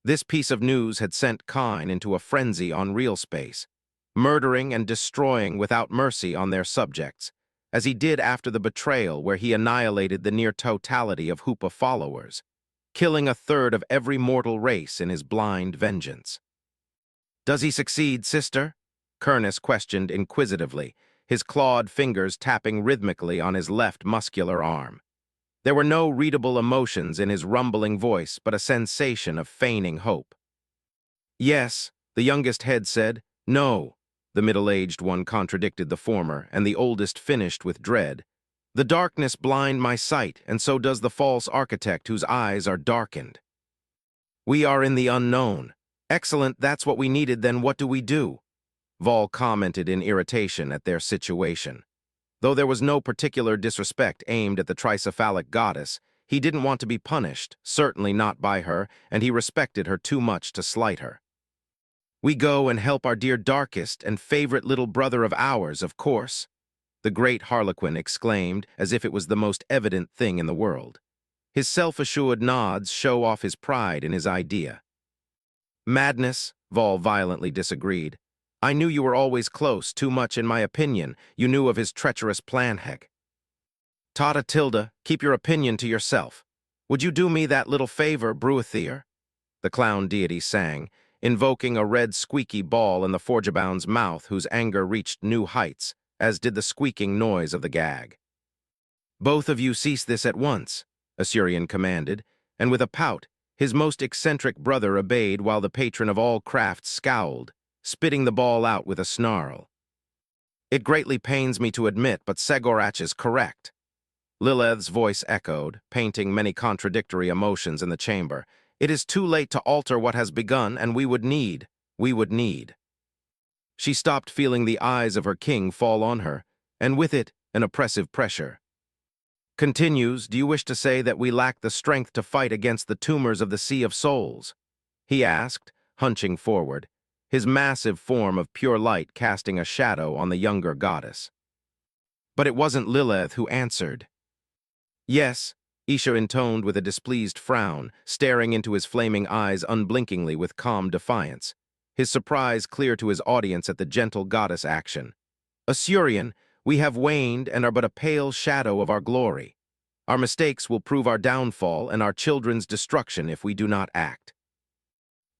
S1: This piece of news had sent Kine into a frenzy on real space, murdering and destroying without mercy on their subjects, as he did after the betrayal where he annihilated the near totality of Hoopa followers, killing a third of every mortal race in his blind vengeance. Does he succeed, sister? Kurnus questioned inquisitively, his clawed fingers tapping rhythmically on his left muscular arm. There were no readable emotions in his rumbling voice, but a sensation of feigning hope. Yes, the youngest head said. No, the middle-aged one contradicted the former, and the oldest finished with dread. The darkness blind my sight, and so does the false architect whose eyes are darkened. We are in the unknown. Excellent, that's what we needed, then what do we do? Vol commented in irritation at their situation. Though there was no particular disrespect aimed at the tricephalic goddess, he didn't want to be punished, certainly not by her, and he respected her too much to slight her. We go and help our dear darkest and favorite little brother of ours, of course, the great Harlequin exclaimed as if it was the most evident thing in the world. His self-assured nods show off his pride in his idea. Madness, Vol violently disagreed. I knew you were always close, too much in my opinion. You knew of his treacherous plan, heck. Tata Tilda, keep your opinion to yourself. Would you do me that little favor, Bruithir? The clown deity sang, invoking a red squeaky ball in the Forgeabound's mouth whose anger reached new heights, as did the squeaking noise of the gag. Both of you cease this at once, Assyrian commanded, and with a pout, his most eccentric brother obeyed while the patron of all crafts scowled, spitting the ball out with a snarl. It greatly pains me to admit, but Segorach is correct. Lilith's voice echoed, painting many contradictory emotions in the chamber. It is too late to alter what has begun, and we would need. She stopped, feeling the eyes of her king fall on her, and with it, an oppressive pressure. Continues, do you wish to say that we lack the strength to fight against the tumors of the Sea of Souls? He asked, hunching forward, his massive form of pure light casting a shadow on the younger goddess. But it wasn't Lilith who answered. Yes, Isha intoned with a displeased frown, staring into his flaming eyes unblinkingly with calm defiance, his surprise clear to his audience at the gentle goddess action. Assyrian, we have waned and are but a pale shadow of our glory. Our mistakes will prove our downfall and our children's destruction if we do not act.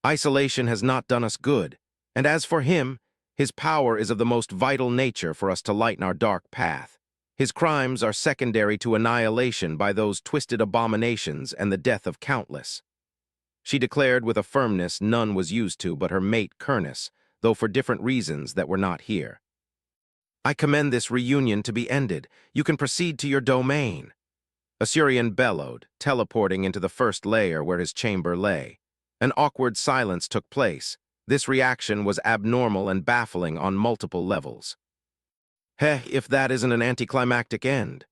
S1: Isolation has not done us good, and as for him, his power is of the most vital nature for us to lighten our dark path. His crimes are secondary to annihilation by those twisted abominations and the death of countless. She declared with a firmness none was used to but her mate Kurnus, though for different reasons that were not here. I commend this reunion to be ended. You can proceed to your domain. Assyrian bellowed, teleporting into the first layer where his chamber lay. An awkward silence took place. This reaction was abnormal and baffling on multiple levels. Heh, if that isn't an anticlimactic end.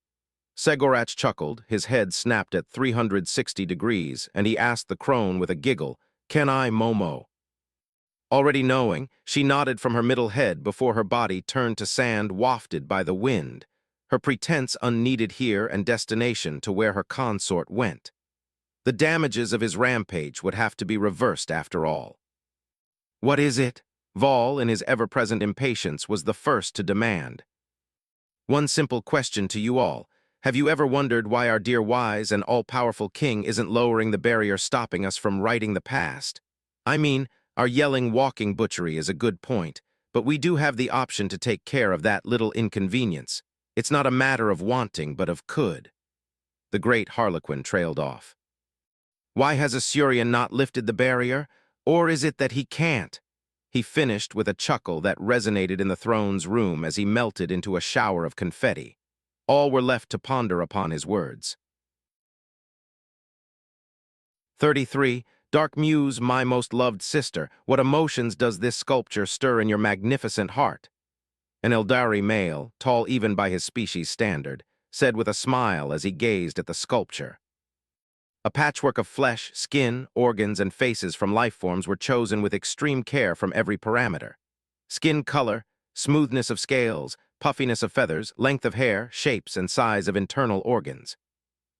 S1: Segorach chuckled, his head snapped at 360 degrees, and he asked the crone with a giggle, Can I, Momo? Already knowing, she nodded from her middle head before her body turned to sand wafted by the wind, her pretense unneeded here and destination to where her consort went. The damages of his rampage would have to be reversed after all. What is it? Vol, in his ever-present impatience, was the first to demand. One simple question to you all. Have you ever wondered why our dear wise and all-powerful king isn't lowering the barrier stopping us from righting the past? I mean, our yelling walking butchery is a good point, but we do have the option to take care of that little inconvenience. It's not a matter of wanting, but of could. The great Harlequin trailed off. Why has Assyrian not lifted the barrier? Or is it that he can't? He finished with a chuckle that resonated in the throne's room as he melted into a shower of confetti. All were left to ponder upon his words. 33. Dark Muse, my most loved sister, what emotions does this sculpture stir in your magnificent heart? An Eldari male, tall even by his species standard, said with a smile as he gazed at the sculpture. A patchwork of flesh, skin, organs, and faces from life forms were chosen with extreme care from every parameter. Skin color, smoothness of scales, puffiness of feathers, length of hair, shapes, and size of internal organs.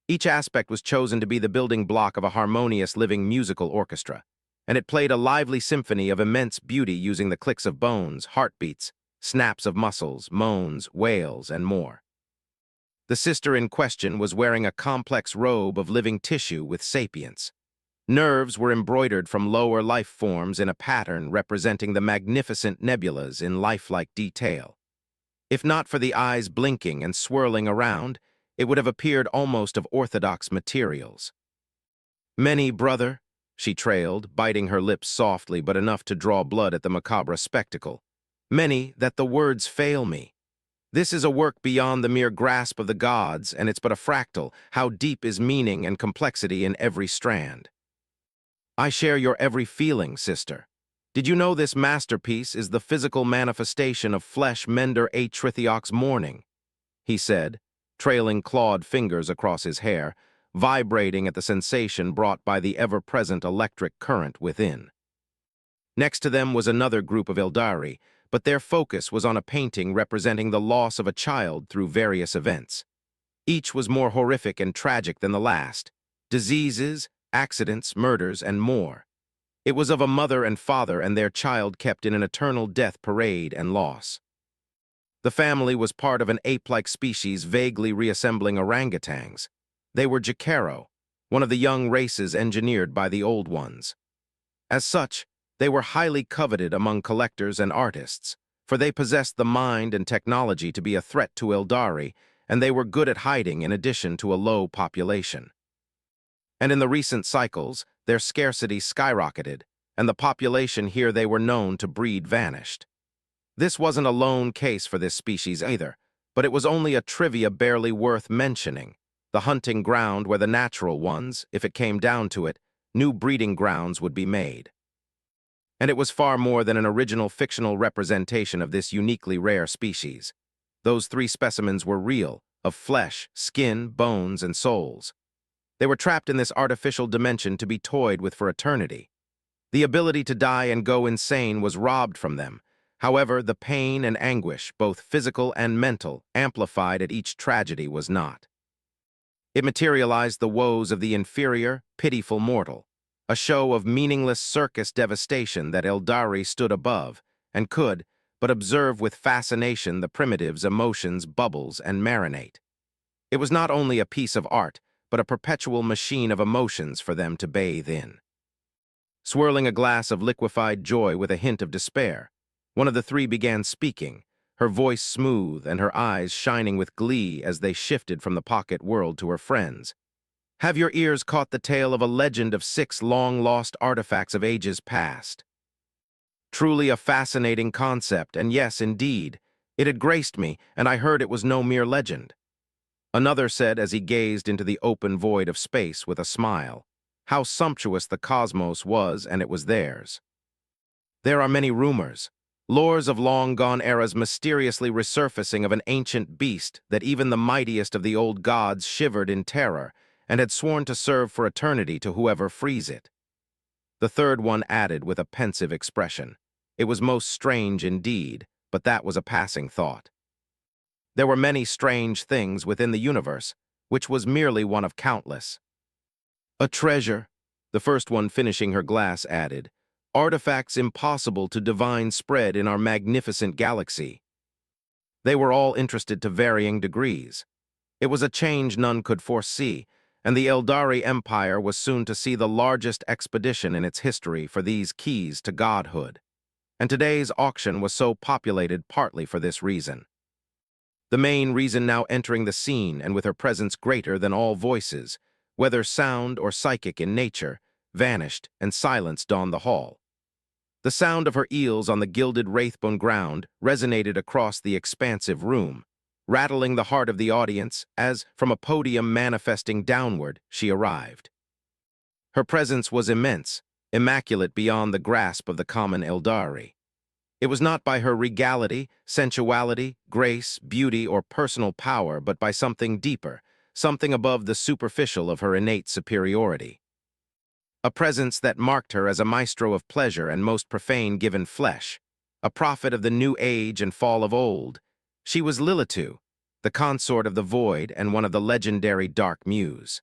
S1: Each aspect was chosen to be the building block of a harmonious living musical orchestra, and it played a lively symphony of immense beauty using the clicks of bones, heartbeats, snaps of muscles, moans, wails, and more. The sister in question was wearing a complex robe of living tissue with sapience. Nerves were embroidered from lower life forms in a pattern representing the magnificent nebulas in lifelike detail. If not for the eyes blinking and swirling around, it would have appeared almost of orthodox materials. Many, brother, she trailed, biting her lips softly but enough to draw blood at the macabre spectacle. Many that the words fail me. This is a work beyond the mere grasp of the gods, and it's but a fractal. How deep is meaning and complexity in every strand. I share your every feeling, sister. Did you know this masterpiece is the physical manifestation of flesh mender Atrithiok's mourning? He said, trailing clawed fingers across his hair, vibrating at the sensation brought by the ever-present electric current within. Next to them was another group of Eldari, but their focus was on a painting representing the loss of a child through various events. Each was more horrific and tragic than the last. Diseases, accidents, murders, and more. It was of a mother and father and their child kept in an eternal death parade and loss. The family was part of an ape-like species vaguely reassembling orangutans. They were Jacaro, one of the young races engineered by the old ones. As such, they were highly coveted among collectors and artists, for they possessed the mind and technology to be a threat to Eldari, and they were good at hiding in addition to a low population. And in the recent cycles, their scarcity skyrocketed, and the population here they were known to breed vanished. This wasn't a lone case for this species either, but it was only a trivia barely worth mentioning, the hunting ground where the natural ones, if it came down to it, new breeding grounds would be made. And it was far more than an original fictional representation of this uniquely rare species. Those 3 specimens were real, of flesh, skin, bones, and souls. They were trapped in this artificial dimension to be toyed with for eternity. The ability to die and go insane was robbed from them. However, the pain and anguish, both physical and mental, amplified at each tragedy was not. It materialized the woes of the inferior, pitiful mortal, a show of meaningless circus devastation that Eldari stood above and could but observe with fascination the primitives' emotions bubbles and marinate. It was not only a piece of art, but a perpetual machine of emotions for them to bathe in. Swirling a glass of liquefied joy with a hint of despair, one of the 3 began speaking, her voice smooth and her eyes shining with glee as they shifted from the pocket world to her friends. Have your ears caught the tale of a legend of 6 long-lost artifacts of ages past? Truly a fascinating concept, and yes, indeed, it had graced me, and I heard it was no mere legend. Another said as he gazed into the open void of space with a smile, how sumptuous the cosmos was, and it was theirs. There are many rumors, lores of long-gone eras mysteriously resurfacing of an ancient beast that even the mightiest of the old gods shivered in terror and had sworn to serve for eternity to whoever frees it. The third one added with a pensive expression, it was most strange indeed, but that was a passing thought. There were many strange things within the universe, which was merely one of countless. A treasure, the first one finishing her glass added, artifacts impossible to divine spread in our magnificent galaxy. They were all interested to varying degrees. It was a change none could foresee, and the Eldari Empire was soon to see the largest expedition in its history for these keys to godhood. And today's auction was so populated partly for this reason. The main reason now entering the scene and with her presence greater than all voices, whether sound or psychic in nature, vanished and silence dawned the hall. The sound of her eels on the gilded wraithbone ground resonated across the expansive room, rattling the heart of the audience as, from a podium manifesting downward, she arrived. Her presence was immense, immaculate beyond the grasp of the common Eldari. It was not by her regality, sensuality, grace, beauty, or personal power, but by something deeper, something above the superficial of her innate superiority. A presence that marked her as a maestro of pleasure and most profane given flesh, a prophet of the new age and fall of old. She was Lilitu, the consort of the void and one of the legendary Dark Muse.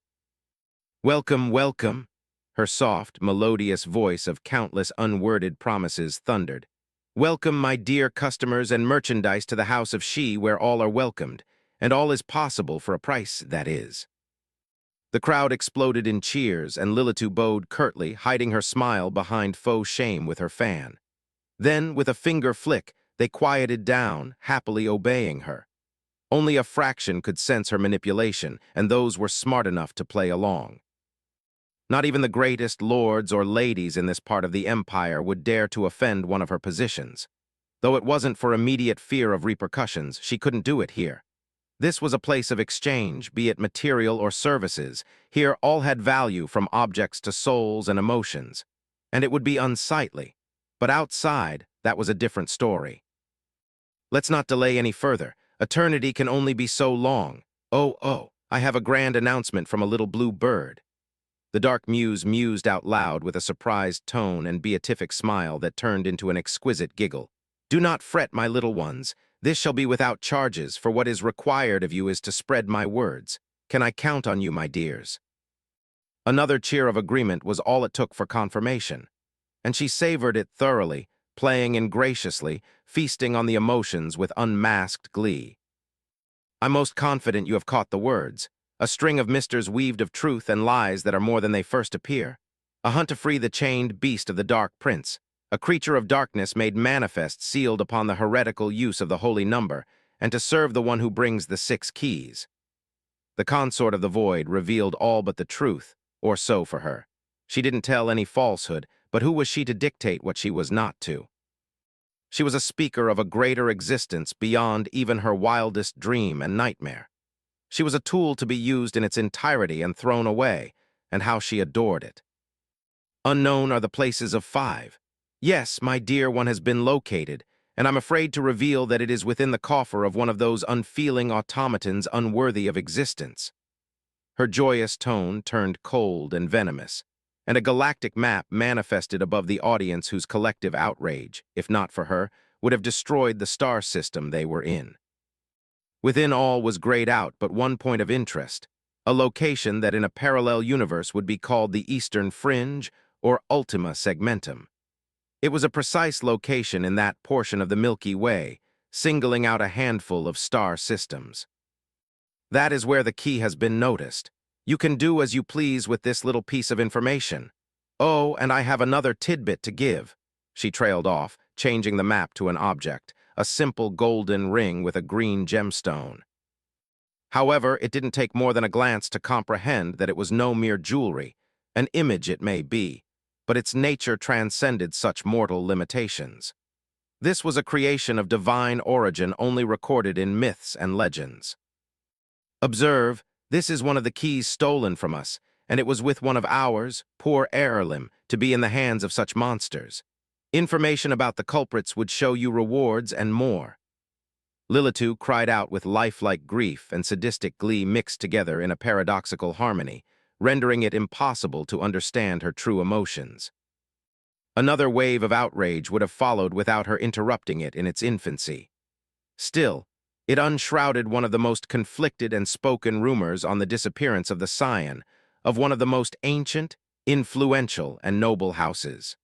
S1: Welcome, welcome, her soft, melodious voice of countless unworded promises thundered. Welcome, my dear customers and merchandise to the house of She, where all are welcomed, and all is possible for a price, that is. The crowd exploded in cheers, and Lilitu bowed curtly, hiding her smile behind faux shame with her fan. Then, with a finger flick, they quieted down, happily obeying her. Only a fraction could sense her manipulation, and those were smart enough to play along. Not even the greatest lords or ladies in this part of the empire would dare to offend one of her positions. Though it wasn't for immediate fear of repercussions, she couldn't do it here. This was a place of exchange, be it material or services. Here all had value from objects to souls and emotions, and it would be unsightly. But outside, that was a different story. Let's not delay any further. Eternity can only be so long. Oh, I have a grand announcement from a little blue bird. The Dark Muse mused out loud with a surprised tone and beatific smile that turned into an exquisite giggle. "Do not fret, my little ones. This shall be without charges, for what is required of you is to spread my words. Can I count on you, my dears?" Another cheer of agreement was all it took for confirmation, and she savored it thoroughly, playing ingraciously, feasting on the emotions with unmasked glee. "I'm most confident you have caught the words. A string of misters weaved of truth and lies that are more than they first appear. A hunt to free the chained beast of the Dark Prince. A creature of darkness made manifest sealed upon the heretical use of the holy number, and to serve the one who brings the 6 keys. The consort of the void revealed all but the truth, or so for her. She didn't tell any falsehood, but who was she to dictate what she was not to? She was a speaker of a greater existence beyond even her wildest dream and nightmare. She was a tool to be used in its entirety and thrown away, and how she adored it. Unknown are the places of 5. Yes, my dear one has been located, and I'm afraid to reveal that it is within the coffer of one of those unfeeling automatons unworthy of existence. Her joyous tone turned cold and venomous, and a galactic map manifested above the audience whose collective outrage, if not for her, would have destroyed the star system they were in. Within all was grayed out but one point of interest, a location that in a parallel universe would be called the Eastern Fringe or Ultima Segmentum. It was a precise location in that portion of the Milky Way, singling out a handful of star systems. That is where the key has been noticed. You can do as you please with this little piece of information. Oh, and I have another tidbit to give." She trailed off, changing the map to an object, a simple golden ring with a green gemstone. However, it didn't take more than a glance to comprehend that it was no mere jewelry, an image it may be, but its nature transcended such mortal limitations. This was a creation of divine origin only recorded in myths and legends. "Observe, this is one of the keys stolen from us, and it was with one of ours, poor heirloom, to be in the hands of such monsters. Information about the culprits would show you rewards and more." Lilitu cried out with lifelike grief and sadistic glee mixed together in a paradoxical harmony, rendering it impossible to understand her true emotions. Another wave of outrage would have followed without her interrupting it in its infancy. Still, it unshrouded one of the most conflicted and spoken rumors on the disappearance of the scion of one of the most ancient, influential, and noble houses.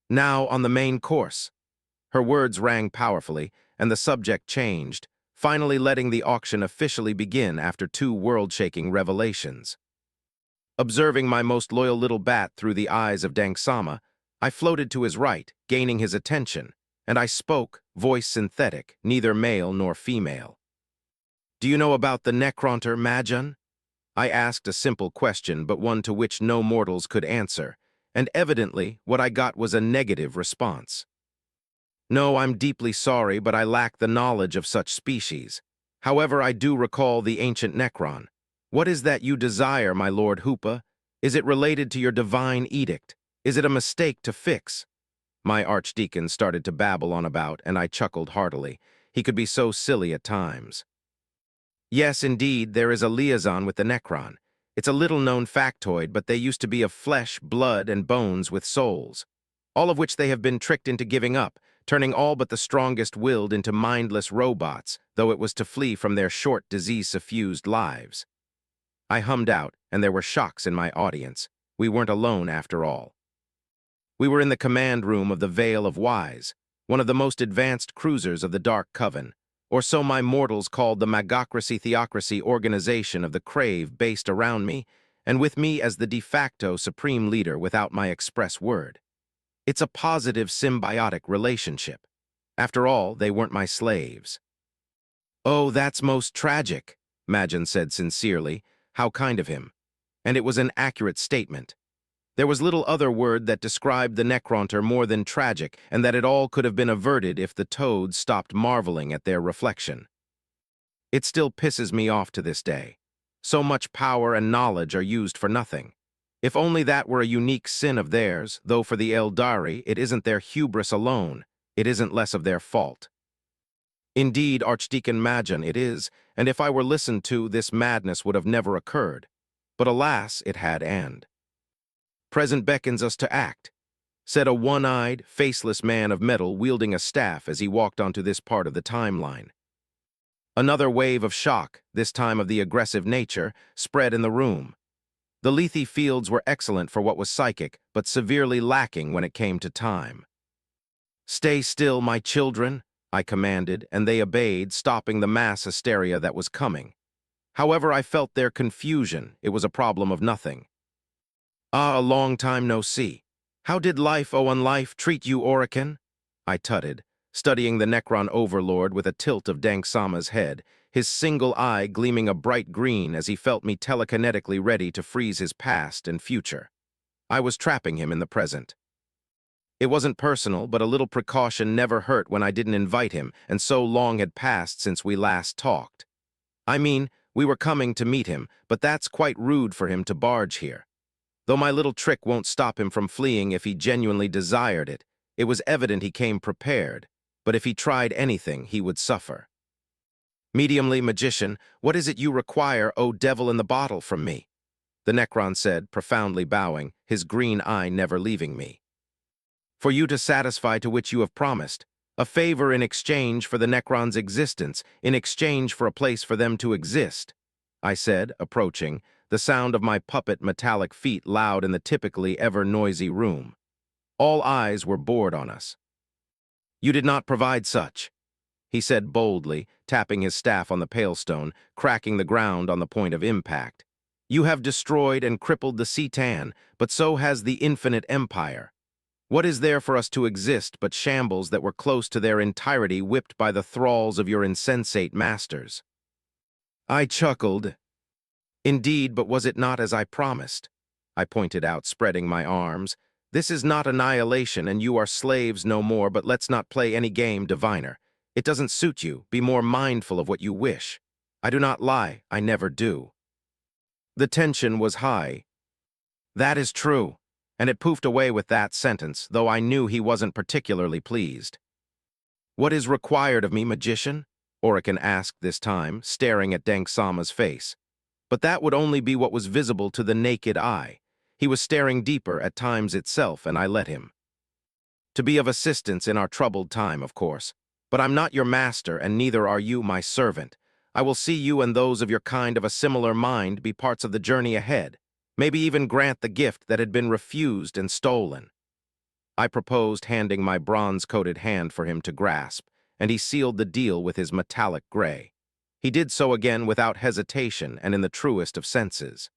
S1: "Now on the main course." Her words rang powerfully, and the subject changed, finally letting the auction officially begin after 2 world-shaking revelations. Observing my most loyal little bat through the eyes of Dangsama, I floated to his right, gaining his attention, and I spoke, voice synthetic, neither male nor female. "Do you know about the Necronter Majan?" I asked a simple question, but one to which no mortals could answer, and evidently what I got was a negative response. "No, I'm deeply sorry, but I lack the knowledge of such species. However, I do recall the ancient Necron. What is that you desire, my Lord Hoopa? Is it related to your divine edict? Is it a mistake to fix?" My archdeacon started to babble on about, and I chuckled heartily. He could be so silly at times. "Yes, indeed, there is a liaison with the Necron. It's a little-known factoid, but they used to be of flesh, blood, and bones with souls, all of which they have been tricked into giving up, turning all but the strongest-willed into mindless robots, though it was to flee from their short, disease-suffused lives." I hummed out, and there were shocks in my audience. We weren't alone after all. We were in the command room of the Vale of Wise, one of the most advanced cruisers of the Dark Coven, or so my mortals called the magocracy-theocracy organization of the Crave based around me, and with me as the de facto supreme leader without my express word. It's a positive symbiotic relationship. After all, they weren't my slaves. "Oh, that's most tragic," Majan said sincerely. How kind of him. And it was an accurate statement. There was little other word that described the Necronter more than tragic, and that it all could have been averted if the toads stopped marveling at their reflection. It still pisses me off to this day. So much power and knowledge are used for nothing. If only that were a unique sin of theirs, though for the Eldari it isn't their hubris alone, it isn't less of their fault. Indeed, Archdeacon Majan, it is, and if I were listened to, this madness would have never occurred. But alas, it had end. Present beckons us to act, said a one-eyed, faceless man of metal wielding a staff as he walked onto this part of the timeline. Another wave of shock, this time of the aggressive nature, spread in the room. The Lethe fields were excellent for what was psychic, but severely lacking when it came to time. "Stay still, my children," I commanded, and they obeyed, stopping the mass hysteria that was coming. However, I felt their confusion. It was a problem of nothing. "Ah, a long time no see. How did life, oh unlife, treat you, Orican?" I tutted, studying the Necron overlord with a tilt of Danksama's head, his single eye gleaming a bright green as he felt me telekinetically ready to freeze his past and future. I was trapping him in the present. It wasn't personal, but a little precaution never hurt when I didn't invite him, and so long had passed since we last talked. I mean, we were coming to meet him, but that's quite rude for him to barge here. Though my little trick won't stop him from fleeing if he genuinely desired it, it was evident he came prepared, but if he tried anything, he would suffer. "Mediumly magician, what is it you require, O devil in the bottle, from me?" the Necron said, profoundly bowing, his green eye never leaving me. "For you to satisfy to which you have promised, a favor in exchange for the Necron's existence, in exchange for a place for them to exist," I said, approaching, the sound of my puppet metallic feet loud in the typically ever-noisy room. All eyes were bored on us. "You did not provide such," he said boldly, tapping his staff on the palestone, cracking the ground on the point of impact. "You have destroyed and crippled the Citan, but so has the infinite empire. What is there for us to exist but shambles that were close to their entirety whipped by the thralls of your insensate masters?" I chuckled. "Indeed, but was it not as I promised?" I pointed out, spreading my arms. "This is not annihilation, and you are slaves no more, but let's not play any game, diviner. It doesn't suit you. Be more mindful of what you wish. I do not lie. I never do." The tension was high. "That is true," and it poofed away with that sentence, though I knew he wasn't particularly pleased. "What is required of me, magician?" Orican asked this time, staring at Danksama's face. But that would only be what was visible to the naked eye. He was staring deeper at times itself, and I let him. "To be of assistance in our troubled time, of course. But I'm not your master, and neither are you my servant. I will see you and those of your kind of a similar mind be parts of the journey ahead, maybe even grant the gift that had been refused and stolen." I proposed handing my bronze-coated hand for him to grasp, and he sealed the deal with his metallic gray. He did so again without hesitation and in the truest of senses.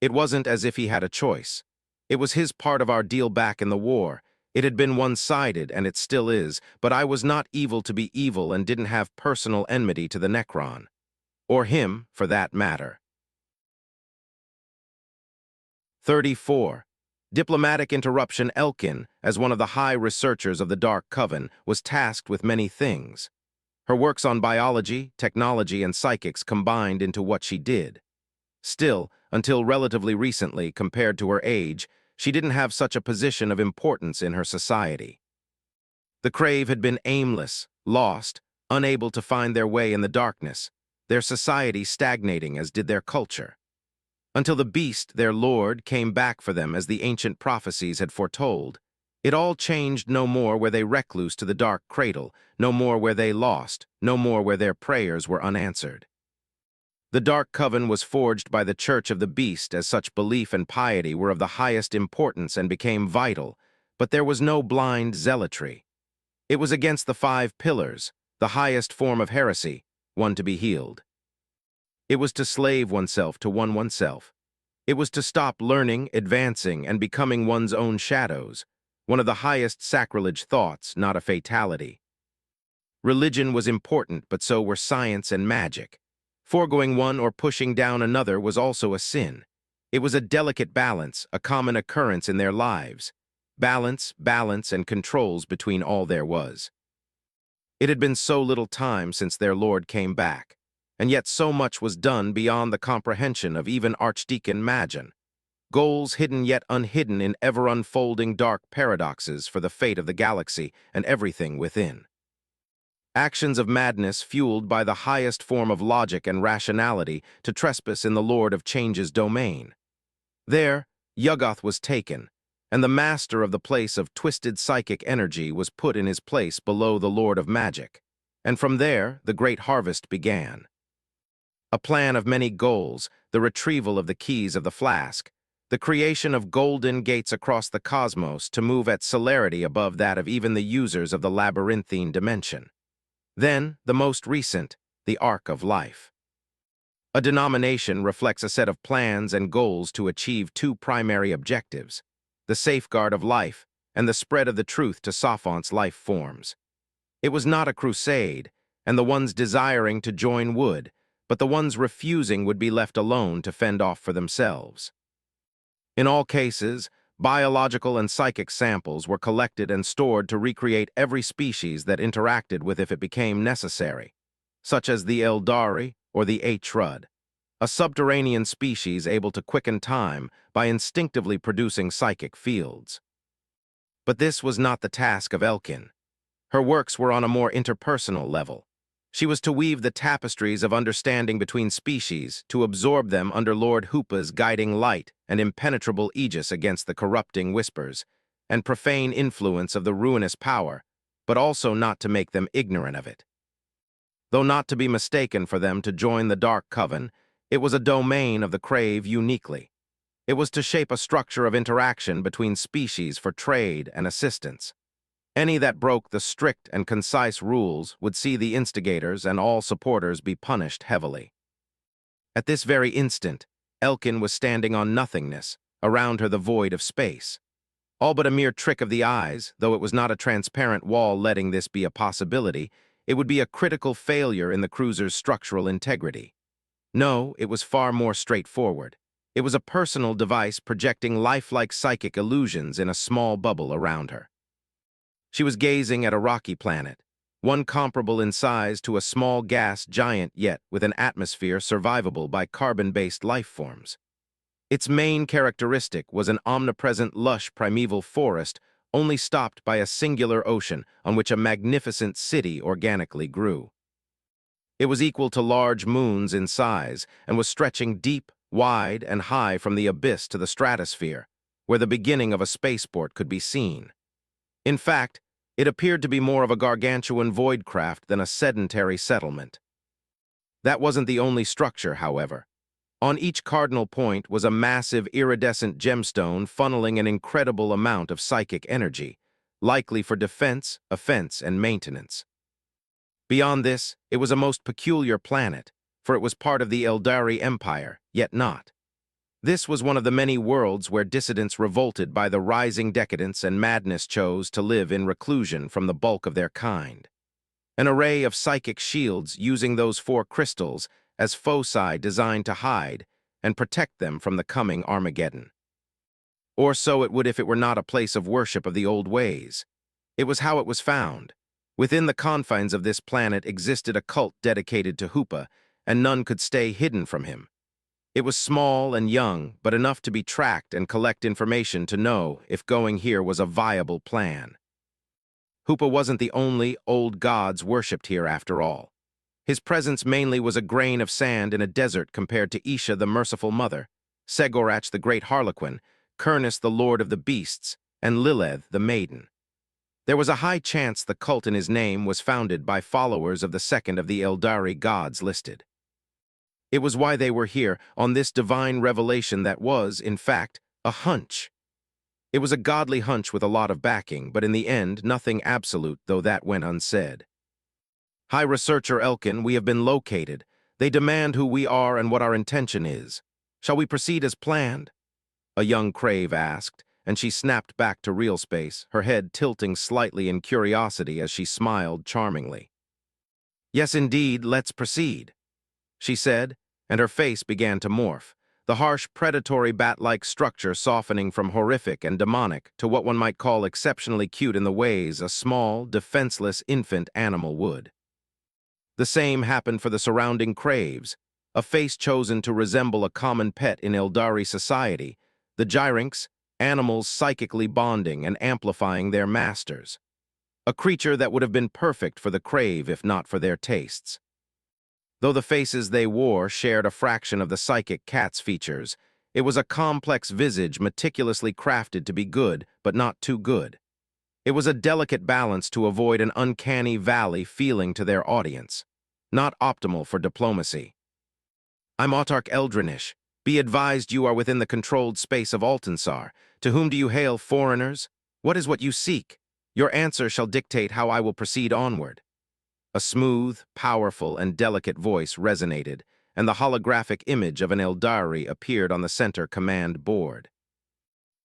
S1: It wasn't as if he had a choice. It was his part of our deal back in the war. It had been one-sided, and it still is, but I was not evil to be evil and didn't have personal enmity to the Necron. Or him, for that matter. 34. Diplomatic interruption. Elkin, as one of the high researchers of the Dark Coven, was tasked with many things. Her works on biology, technology, and psychics combined into what she did. Still, until relatively recently, compared to her age, she didn't have such a position of importance in her society. The Crave had been aimless, lost, unable to find their way in the darkness, their society stagnating as did their culture. Until the beast, their lord, came back for them as the ancient prophecies had foretold. It all changed no more where they recluse to the dark cradle, no more where they lost, no more where their prayers were unanswered. The Dark Coven was forged by the Church of the Beast as such belief and piety were of the highest importance and became vital, but there was no blind zealotry. It was against the 5 pillars, the highest form of heresy, one to be healed. It was to slave oneself to oneself. It was to stop learning, advancing, and becoming one's own shadows, one of the highest sacrilege thoughts, not a fatality. Religion was important, but so were science and magic. Foregoing one or pushing down another was also a sin. It was a delicate balance, a common occurrence in their lives. Balance, and controls between all there was. It had been so little time since their lord came back, and yet so much was done beyond the comprehension of even Archdeacon Magin. Goals hidden yet unhidden in ever-unfolding dark paradoxes for the fate of the galaxy and everything within. Actions of madness fueled by the highest form of logic and rationality to trespass in the Lord of Change's domain. There, Yuggoth was taken, and the master of the place of twisted psychic energy was put in his place below the Lord of Magic, and from there the great harvest began. A plan of many goals, the retrieval of the keys of the flask, the creation of golden gates across the cosmos to move at celerity above that of even the users of the labyrinthine dimension. Then, the most recent, the Arc of Life. A denomination reflects a set of plans and goals to achieve two primary objectives: the safeguard of life and the spread of the truth to Sophon's life forms. It was not a crusade, and the ones desiring to join would, but the ones refusing would be left alone to fend off for themselves. In all cases, biological and psychic samples were collected and stored to recreate every species that interacted with if it became necessary, such as the Eldari or the Atrud, a subterranean species able to quicken time by instinctively producing psychic fields. But this was not the task of Elkin. Her works were on a more interpersonal level. She was to weave the tapestries of understanding between species, to absorb them under Lord Hoopa's guiding light and impenetrable aegis against the corrupting whispers and profane influence of the ruinous power, but also not to make them ignorant of it. Though not to be mistaken for them to join the Dark Coven, it was a domain of the Crave uniquely. It was to shape a structure of interaction between species for trade and assistance. Any that broke the strict and concise rules would see the instigators and all supporters be punished heavily. At this very instant, Elkin was standing on nothingness, around her the void of space. All but a mere trick of the eyes, though it was not a transparent wall letting this be a possibility, it would be a critical failure in the cruiser's structural integrity. No, it was far more straightforward. It was a personal device projecting lifelike psychic illusions in a small bubble around her. She was gazing at a rocky planet, one comparable in size to a small gas giant yet with an atmosphere survivable by carbon-based life forms. Its main characteristic was an omnipresent lush primeval forest only stopped by a singular ocean on which a magnificent city organically grew. It was equal to large moons in size and was stretching deep, wide, and high from the abyss to the stratosphere, where the beginning of a spaceport could be seen. In fact, it appeared to be more of a gargantuan voidcraft than a sedentary settlement. That wasn't the only structure, however. On each cardinal point was a massive iridescent gemstone funneling an incredible amount of psychic energy, likely for defense, offense, and maintenance. Beyond this, it was a most peculiar planet, for it was part of the Eldari Empire, yet not. This was one of the many worlds where dissidents revolted by the rising decadence and madness chose to live in reclusion from the bulk of their kind. An array of psychic shields using those four crystals as foci designed to hide and protect them from the coming Armageddon. Or so it would if it were not a place of worship of the old ways. It was how it was found. Within the confines of this planet existed a cult dedicated to Hoopa, and none could stay hidden from him. It was small and young, but enough to be tracked and collect information to know if going here was a viable plan. Hoopa wasn't the only old gods worshipped here after all. His presence mainly was a grain of sand in a desert compared to Isha the Merciful Mother, Segorach the Great Harlequin, Kurnus the Lord of the Beasts, and Lilith the Maiden. There was a high chance the cult in his name was founded by followers of the second of the Eldari gods listed. It was why they were here on this divine revelation that was, in fact, a hunch. It was a godly hunch with a lot of backing, but in the end, nothing absolute, though that went unsaid. High Researcher Elkin, we have been located. They demand who we are and what our intention is. Shall we proceed as planned? A young Crave asked, and she snapped back to real space, her head tilting slightly in curiosity as she smiled charmingly. Yes, indeed, let's proceed, she said, and her face began to morph, the harsh, predatory bat-like structure softening from horrific and demonic to what one might call exceptionally cute in the ways a small, defenseless infant animal would. The same happened for the surrounding Craves, a face chosen to resemble a common pet in Eldari society, the Gyrinx, animals psychically bonding and amplifying their masters. A creature that would have been perfect for the Crave if not for their tastes. Though the faces they wore shared a fraction of the psychic cat's features, It was a complex visage meticulously crafted to be good, but not too good. It was a delicate balance to avoid an uncanny valley feeling to their audience, not optimal for diplomacy. I'm Autarch Eldrinish. Be advised you are within the controlled space of Altensar. To whom do you hail, foreigners? What is what you seek? Your answer shall dictate how I will proceed onward. A smooth, powerful, and delicate voice resonated, and the holographic image of an Eldari appeared on the center command board.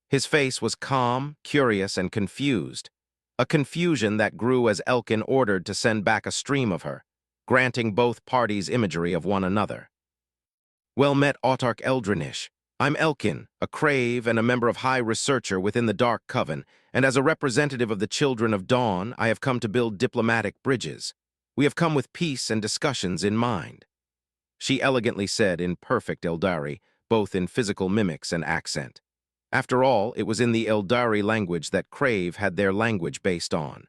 S1: His face was calm, curious, and confused, a confusion that grew as Elkin ordered to send back a stream of her, granting both parties imagery of one another. Well met, Autarch Eldrinish. I'm Elkin, a crave and a member of High Researcher within the Dark Coven, and as a representative of the Children of Dawn, I have come to build diplomatic bridges. We have come with peace and discussions in mind. She elegantly said in perfect Eldari, both in physical mimics and accent. After all, it was in the Eldari language that Crave had their language based on.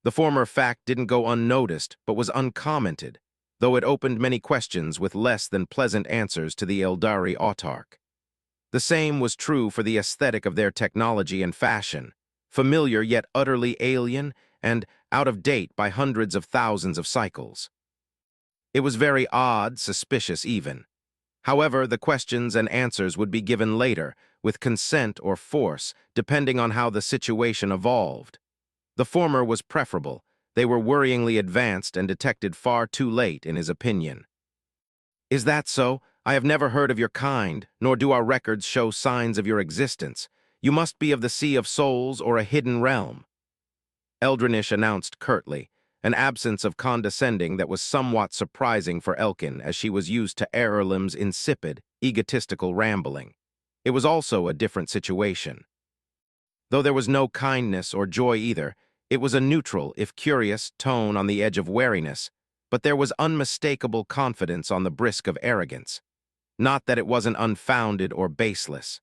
S1: The former fact didn't go unnoticed, but was uncommented, though it opened many questions with less than pleasant answers to the Eldari autarch. The same was true for the aesthetic of their technology and fashion, familiar yet utterly alien and out of date by hundreds of thousands of cycles. It was very odd, suspicious even. However, the questions and answers would be given later, with consent or force, depending on how the situation evolved. The former was preferable. They were worryingly advanced and detected far too late, in his opinion. Is that so? I have never heard of your kind, nor do our records show signs of your existence. You must be of the Sea of Souls or a hidden realm. Eldrinish announced curtly, an absence of condescending that was somewhat surprising for Elkin, as she was used to Eralim's insipid, egotistical rambling. It was also a different situation. Though there was no kindness or joy either, it was a neutral, if curious, tone on the edge of wariness, but there was unmistakable confidence on the brisk of arrogance. Not that it wasn't unfounded or baseless.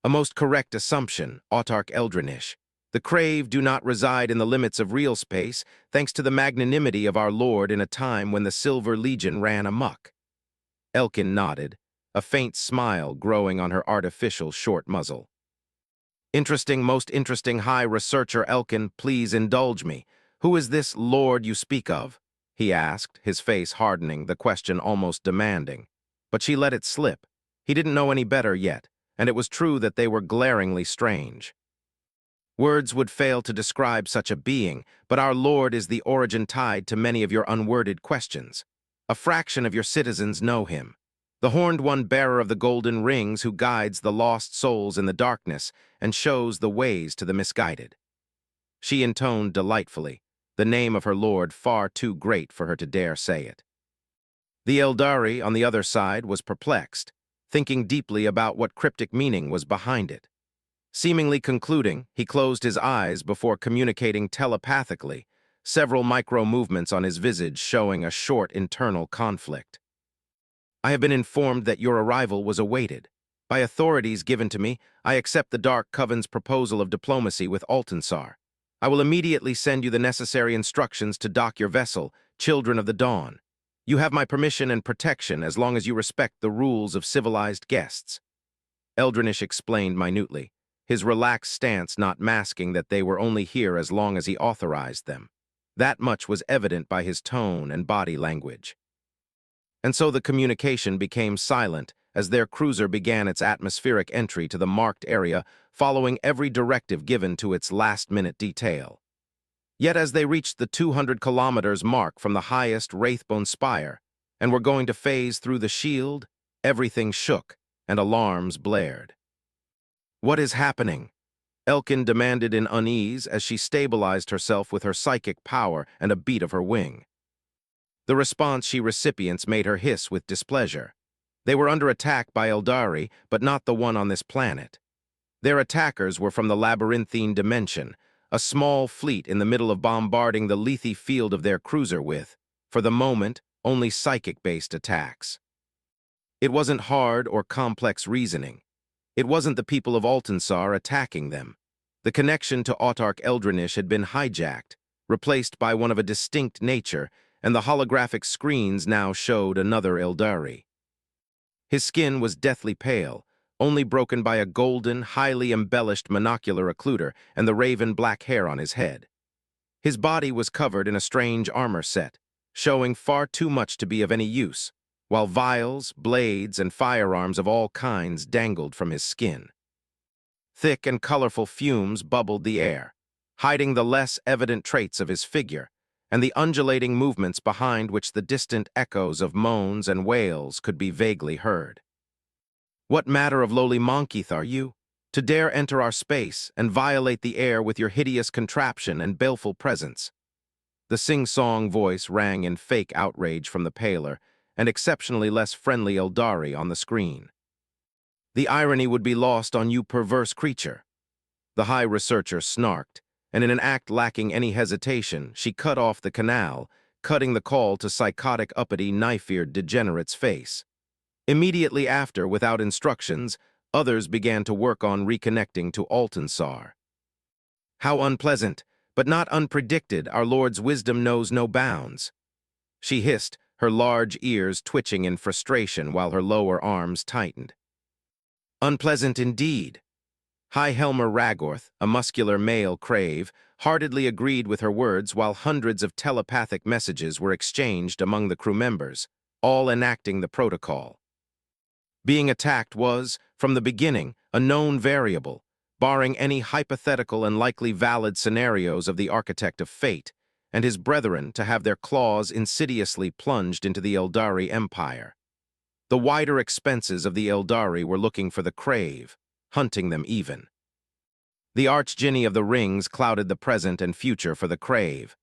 S1: A most correct assumption, Autarch Eldrinish. The Crave do not reside in the limits of real space, thanks to the magnanimity of our Lord in a time when the Silver Legion ran amok. Elkin nodded, a faint smile growing on her artificial short muzzle. Interesting, most interesting High Researcher Elkin, please indulge me. Who is this Lord you speak of? He asked, his face hardening, the question almost demanding. But she let it slip. He didn't know any better yet, and it was true that they were glaringly strange. Words would fail to describe such a being, but our Lord is the origin tied to many of your unworded questions. A fraction of your citizens know him. The Horned One, bearer of the golden rings, who guides the lost souls in the darkness and shows the ways to the misguided. She intoned delightfully, the name of her Lord far too great for her to dare say it. The Eldari, on the other side, was perplexed, thinking deeply about what cryptic meaning was behind it. Seemingly concluding, he closed his eyes before communicating telepathically, several micro-movements on his visage showing a short internal conflict. I have been informed that your arrival was awaited. By authorities given to me, I accept the Dark Coven's proposal of diplomacy with Altensar. I will immediately send you the necessary instructions to dock your vessel, Children of the Dawn. You have my permission and protection as long as you respect the rules of civilized guests. Eldrinish explained minutely, his relaxed stance not masking that they were only here as long as he authorized them. That much was evident by his tone and body language. And so the communication became silent as their cruiser began its atmospheric entry to the marked area, following every directive given to its last-minute detail. Yet as they reached the 200 kilometers mark from the highest Wraithbone spire and were going to phase through the shield, everything shook and alarms blared. What is happening? Elkin demanded in unease as she stabilized herself with her psychic power and a beat of her wing. The response she recipients made her hiss with displeasure. They were under attack by Eldari, but not the one on this planet. Their attackers were from the labyrinthine dimension, a small fleet in the middle of bombarding the lethe field of their cruiser with, for the moment, only psychic-based attacks. It wasn't hard or complex reasoning. It wasn't the people of Altensar attacking them. The connection to Autarch Eldrinish had been hijacked, replaced by one of a distinct nature, and the holographic screens now showed another Eldari. His skin was deathly pale, only broken by a golden, highly embellished monocular occluder and the raven black hair on his head. His body was covered in a strange armor set, showing far too much to be of any use, while vials, blades, and firearms of all kinds dangled from his skin. Thick and colorful fumes bubbled the air, hiding the less evident traits of his figure and the undulating movements behind which the distant echoes of moans and wails could be vaguely heard. What matter of lowly Monkeith are you, to dare enter our space and violate the air with your hideous contraption and baleful presence? The sing-song voice rang in fake outrage from the paler and exceptionally less friendly Eldari on the screen. The irony would be lost on you, perverse creature. The high researcher snarked, and in an act lacking any hesitation, she cut off the canal, cutting the call to psychotic uppity knife-eared degenerate's face. Immediately after, without instructions, others began to work on reconnecting to Altensar. How unpleasant, but not unpredicted, our Lord's wisdom knows no bounds. She hissed, her large ears twitching in frustration while her lower arms tightened. Unpleasant indeed. High Helmer Ragorth, a muscular male crave, heartedly agreed with her words while hundreds of telepathic messages were exchanged among the crew members, all enacting the protocol. Being attacked was, from the beginning, a known variable, barring any hypothetical and likely valid scenarios of the Architect of Fate and his brethren to have their claws insidiously plunged into the Eldari Empire. The wider expenses of the Eldari were looking for the crave, hunting them even. The Archdjinni of the Rings clouded the present and future for the crave,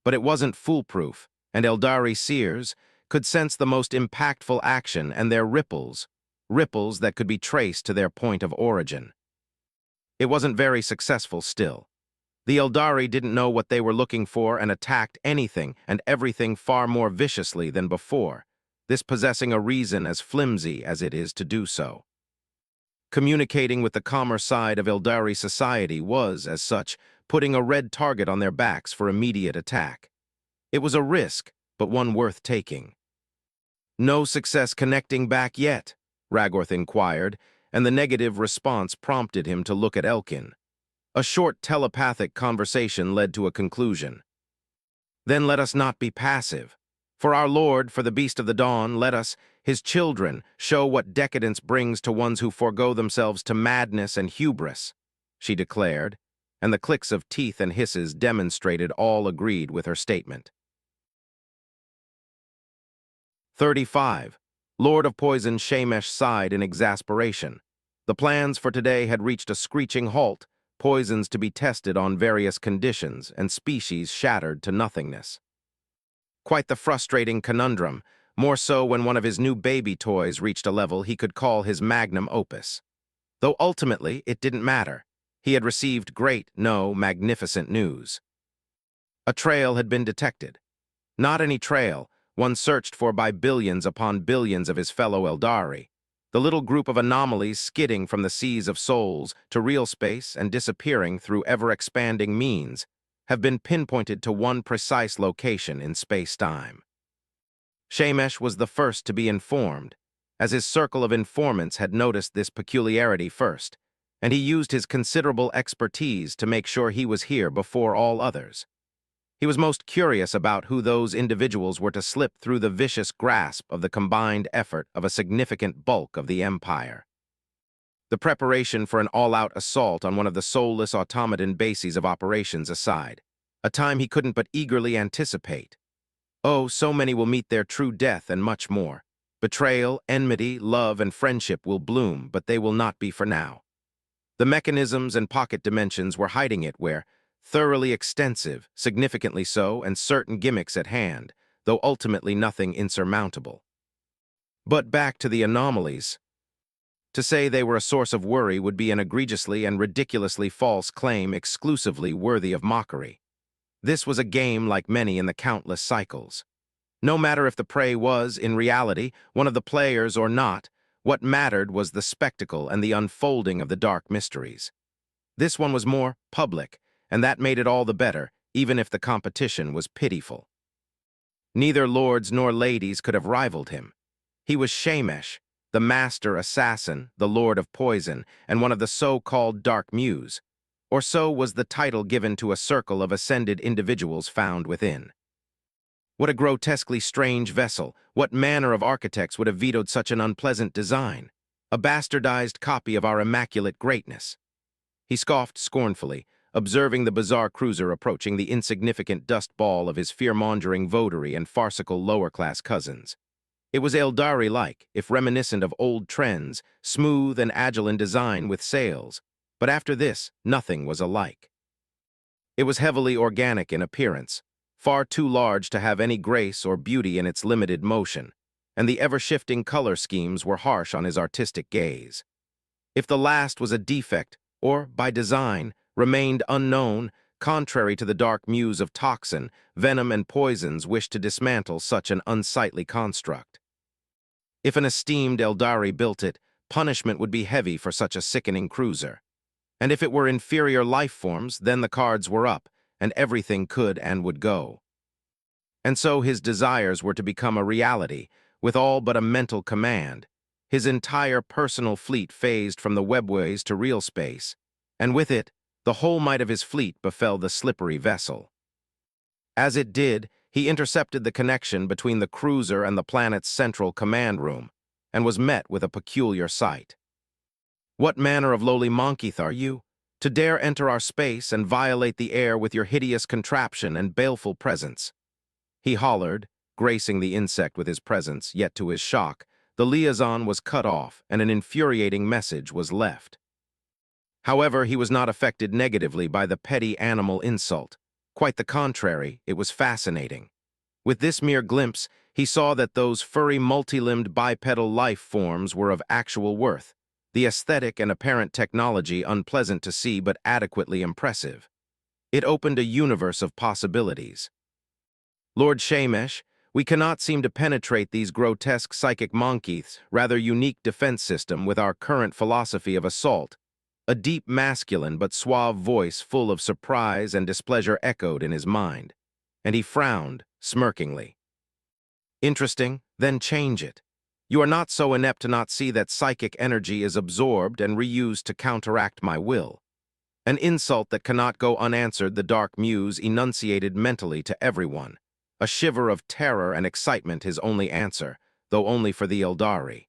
S1: but it wasn't foolproof, and Eldari seers could sense the most impactful action and their ripples that could be traced to their point of origin. It wasn't very successful still. The Eldari didn't know what they were looking for and attacked anything and everything far more viciously than before, this possessing a reason as flimsy as it is to do so. Communicating with the calmer side of Eldari society was, as such, putting a red target on their backs for immediate attack. It was a risk, but one worth taking. No success connecting back yet, Ragorth inquired, and the negative response prompted him to look at Elkin. A short telepathic conversation led to a conclusion. Then let us not be passive. For our Lord, for the Beast of the Dawn, let us, his children, show what decadence brings to ones who forego themselves to madness and hubris, she declared, and the clicks of teeth and hisses demonstrated all agreed with her statement. 35. Lord of Poison Shamesh sighed in exasperation. The plans for today had reached a screeching halt, poisons to be tested on various conditions and species shattered to nothingness. Quite the frustrating conundrum, more so when one of his new baby toys reached a level he could call his magnum opus. Though ultimately it didn't matter. He had received magnificent news. A trail had been detected. Not any trail, one searched for by billions upon billions of his fellow Eldari. The little group of anomalies skidding from the seas of souls to real space and disappearing through ever-expanding means have been pinpointed to one precise location in space-time. Shamesh was the first to be informed, as his circle of informants had noticed this peculiarity first, and he used his considerable expertise to make sure he was here before all others. He was most curious about who those individuals were to slip through the vicious grasp of the combined effort of a significant bulk of the Empire. The preparation for an all-out assault on one of the soulless automaton bases of operations aside, a time he couldn't but eagerly anticipate. Oh, so many will meet their true death and much more. Betrayal, enmity, love, and friendship will bloom, but they will not be for now. The mechanisms and pocket dimensions were hiding it where, thoroughly extensive, significantly so, and certain gimmicks at hand, though ultimately nothing insurmountable. But back to the anomalies. To say they were a source of worry would be an egregiously and ridiculously false claim exclusively worthy of mockery. This was a game like many in the countless cycles. No matter if the prey was, in reality, one of the players or not, what mattered was the spectacle and the unfolding of the dark mysteries. This one was more public, and that made it all the better, even if the competition was pitiful. Neither lords nor ladies could have rivaled him. He was Shamesh, the master assassin, the lord of poison, and one of the so-called Dark Muse, or so was the title given to a circle of ascended individuals found within. What a grotesquely strange vessel! What manner of architects would have vetoed such an unpleasant design? A bastardized copy of our immaculate greatness. He scoffed scornfully, observing the bizarre cruiser approaching the insignificant dust ball of his fear-mongering votary and farcical lower-class cousins. It was Eldari-like, if reminiscent of old trends, smooth and agile in design with sails. But after this, nothing was alike. It was heavily organic in appearance, far too large to have any grace or beauty in its limited motion, and the ever-shifting color schemes were harsh on his artistic gaze. If the last was a defect, or, by design, remained unknown, contrary to the Dark Muse of toxin, venom, and poisons wished to dismantle such an unsightly construct. If an esteemed Eldari built it, punishment would be heavy for such a sickening cruiser. And if it were inferior life forms, then the cards were up, and everything could and would go. And so his desires were to become a reality, with all but a mental command. His entire personal fleet phased from the webways to real space, and with it, the whole might of his fleet befell the slippery vessel. As it did, he intercepted the connection between the cruiser and the planet's central command room, and was met with a peculiar sight. "What manner of lowly monkeith are you, to dare enter our space and violate the air with your hideous contraption and baleful presence?" He hollered, gracing the insect with his presence, yet to his shock, the liaison was cut off and an infuriating message was left. However, he was not affected negatively by the petty animal insult. Quite the contrary, it was fascinating. With this mere glimpse, he saw that those furry, multi-limbed bipedal life forms were of actual worth, the aesthetic and apparent technology unpleasant to see but adequately impressive. It opened a universe of possibilities. "Lord Shamesh, we cannot seem to penetrate these grotesque psychic monkeith's rather unique defense system with our current philosophy of assault." A deep, masculine but suave voice full of surprise and displeasure echoed in his mind, and he frowned, smirkingly. "Interesting, then change it. You are not so inept to not see that psychic energy is absorbed and reused to counteract my will." An insult that cannot go unanswered, the Dark Muse enunciated mentally to everyone. A shiver of terror and excitement his only answer, though only for the Eldari.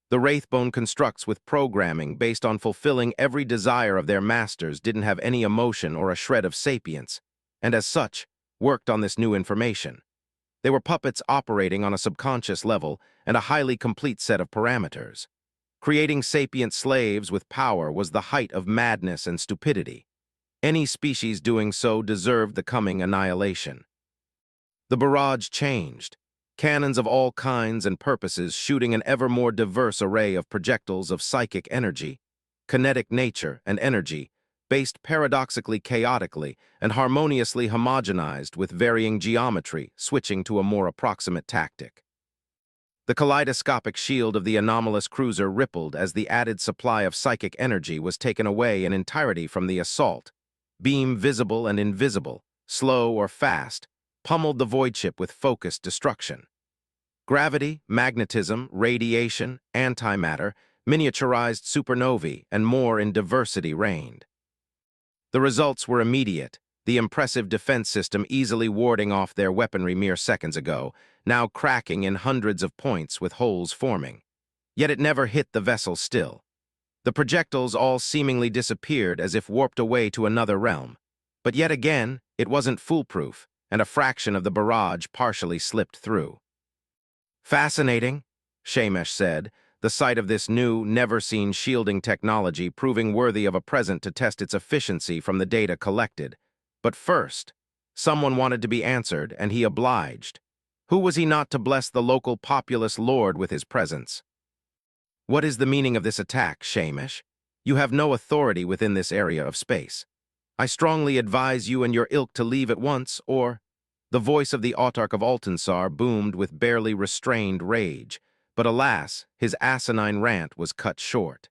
S1: The Wraithbone constructs with programming based on fulfilling every desire of their masters didn't have any emotion or a shred of sapience, and as such, worked on this new information. They were puppets operating on a subconscious level and a highly complete set of parameters. Creating sapient slaves with power was the height of madness and stupidity. Any species doing so deserved the coming annihilation. The barrage changed. Cannons of all kinds and purposes shooting an ever more diverse array of projectiles of psychic energy, kinetic nature, and energy, based paradoxically chaotically and harmoniously homogenized with varying geometry, switching to a more approximate tactic. The kaleidoscopic shield of the anomalous cruiser rippled as the added supply of psychic energy was taken away in entirety from the assault. Beam visible and invisible, slow or fast, pummeled the void ship with focused destruction. Gravity, magnetism, radiation, antimatter, miniaturized supernovae, and more in diversity reigned. The results were immediate, the impressive defense system easily warding off their weaponry mere seconds ago, now cracking in hundreds of points with holes forming. Yet it never hit the vessel still. The projectiles all seemingly disappeared as if warped away to another realm. But yet again, it wasn't foolproof, and a fraction of the barrage partially slipped through. "Fascinating," Shamesh said, the sight of this new, never-seen shielding technology proving worthy of a present to test its efficiency from the data collected. But first, someone wanted to be answered, and he obliged. Who was he not to bless the local populous lord with his presence? "What is the meaning of this attack, Shamesh? You have no authority within this area of space. I strongly advise you and your ilk to leave at once, or—" The voice of the Autarch of Altansar boomed with barely restrained rage, but alas, his asinine rant was cut short.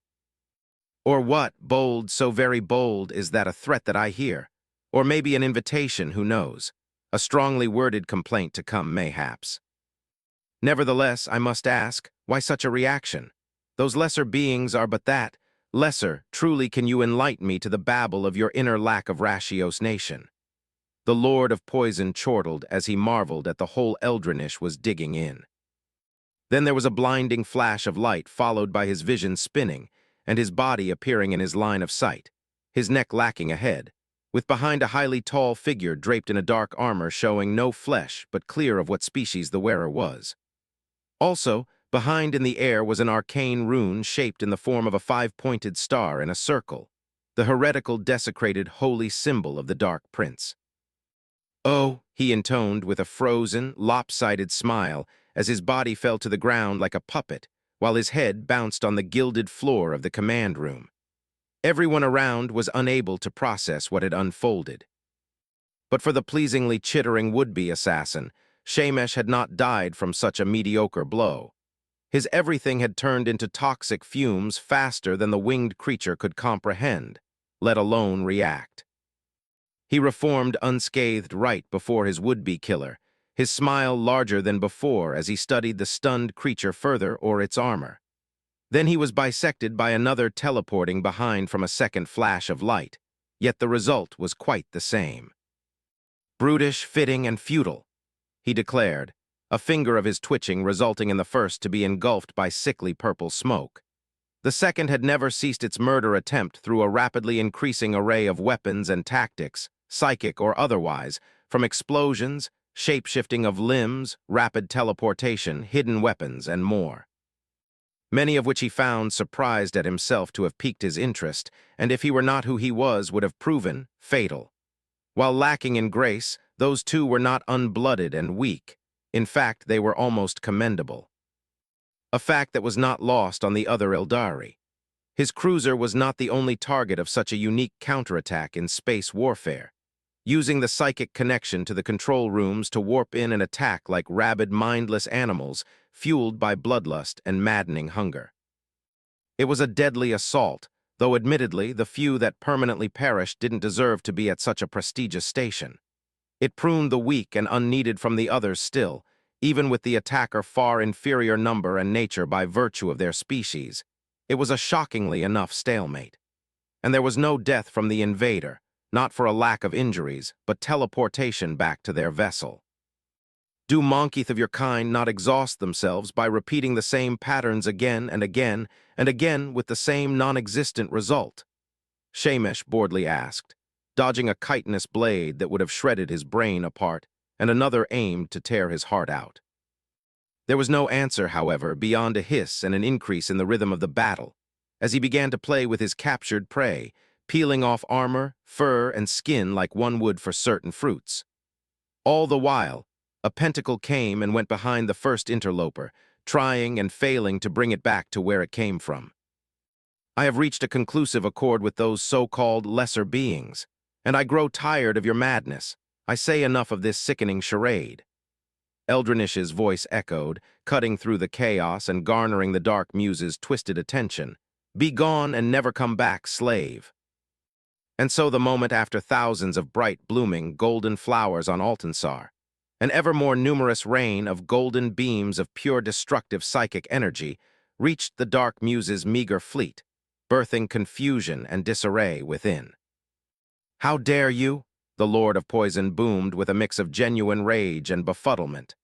S1: "Or what, bold, so very bold, is that a threat that I hear? Or maybe an invitation, who knows? A strongly worded complaint to come, mayhaps. Nevertheless, I must ask, Why such a reaction? Those lesser beings are but that. Lesser, truly can you enlighten me to the babble of your inner lack of ratiocination. The Lord of Poison chortled as he marveled at the whole Eldrinish was digging in. Then there was a blinding flash of light followed by his vision spinning and his body appearing in his line of sight, his neck lacking a head, with behind a highly tall figure draped in a dark armor showing no flesh but clear of what species the wearer was. Also, behind in the air was an arcane rune shaped in the form of a five-pointed star in a circle, the heretical desecrated holy symbol of the Dark Prince. "Oh," he intoned with a frozen, lopsided smile as his body fell to the ground like a puppet, while his head bounced on the gilded floor of the command room. Everyone around was unable to process what had unfolded. But for the pleasingly chittering would-be assassin, Shemesh had not died from such a mediocre blow. His everything had turned into toxic fumes faster than the winged creature could comprehend, let alone react. He reformed unscathed right before his would-be killer, his smile larger than before as he studied the stunned creature further or its armor. Then he was bisected by another teleporting behind from a second flash of light, yet the result was quite the same. "Brutish, fitting, and futile," he declared, a finger of his twitching resulting in the first to be engulfed by sickly purple smoke. The second had never ceased its murder attempt through a rapidly increasing array of weapons and tactics, psychic or otherwise, from explosions, shape-shifting of limbs, rapid teleportation, hidden weapons, and more. Many of which he found surprised at himself to have piqued his interest, and if he were not who he was, would have proven fatal. While lacking in grace, those two were not unblooded and weak. In fact, they were almost commendable. A fact that was not lost on the other Eldari. His cruiser was not the only target of such a unique counterattack in space warfare, using the psychic connection to the control rooms to warp in and attack like rabid, mindless animals, fueled by bloodlust and maddening hunger. It was a deadly assault, though admittedly the few that permanently perished didn't deserve to be at such a prestigious station. It pruned the weak and unneeded from the others still, even with the attacker far inferior number and nature by virtue of their species. It was a shockingly enough stalemate. And there was no death from the invader, not for a lack of injuries, but teleportation back to their vessel. Do monkeys of your kind not exhaust themselves by repeating the same patterns again and again and again with the same non-existent result? Shemesh boredly asked, dodging a chitinous blade that would have shredded his brain apart, and another aimed to tear his heart out. There was no answer, however, beyond a hiss and an increase in the rhythm of the battle, as he began to play with his captured prey, peeling off armor, fur, and skin like one would for certain fruits. All the while, a pentacle came and went behind the first interloper, trying and failing to bring it back to where it came from. I have reached a conclusive accord with those so-called lesser beings, and I grow tired of your madness. I say enough of this sickening charade. Eldrinish's voice echoed, cutting through the chaos and garnering the Dark Muse's twisted attention. "Be gone and never come back, slave." And so the moment after thousands of bright, blooming, golden flowers on Altansar, an ever more numerous rain of golden beams of pure destructive psychic energy reached the Dark Muse's meager fleet, birthing confusion and disarray within. "How dare you?" the Lord of Poison boomed with a mix of genuine rage and befuddlement.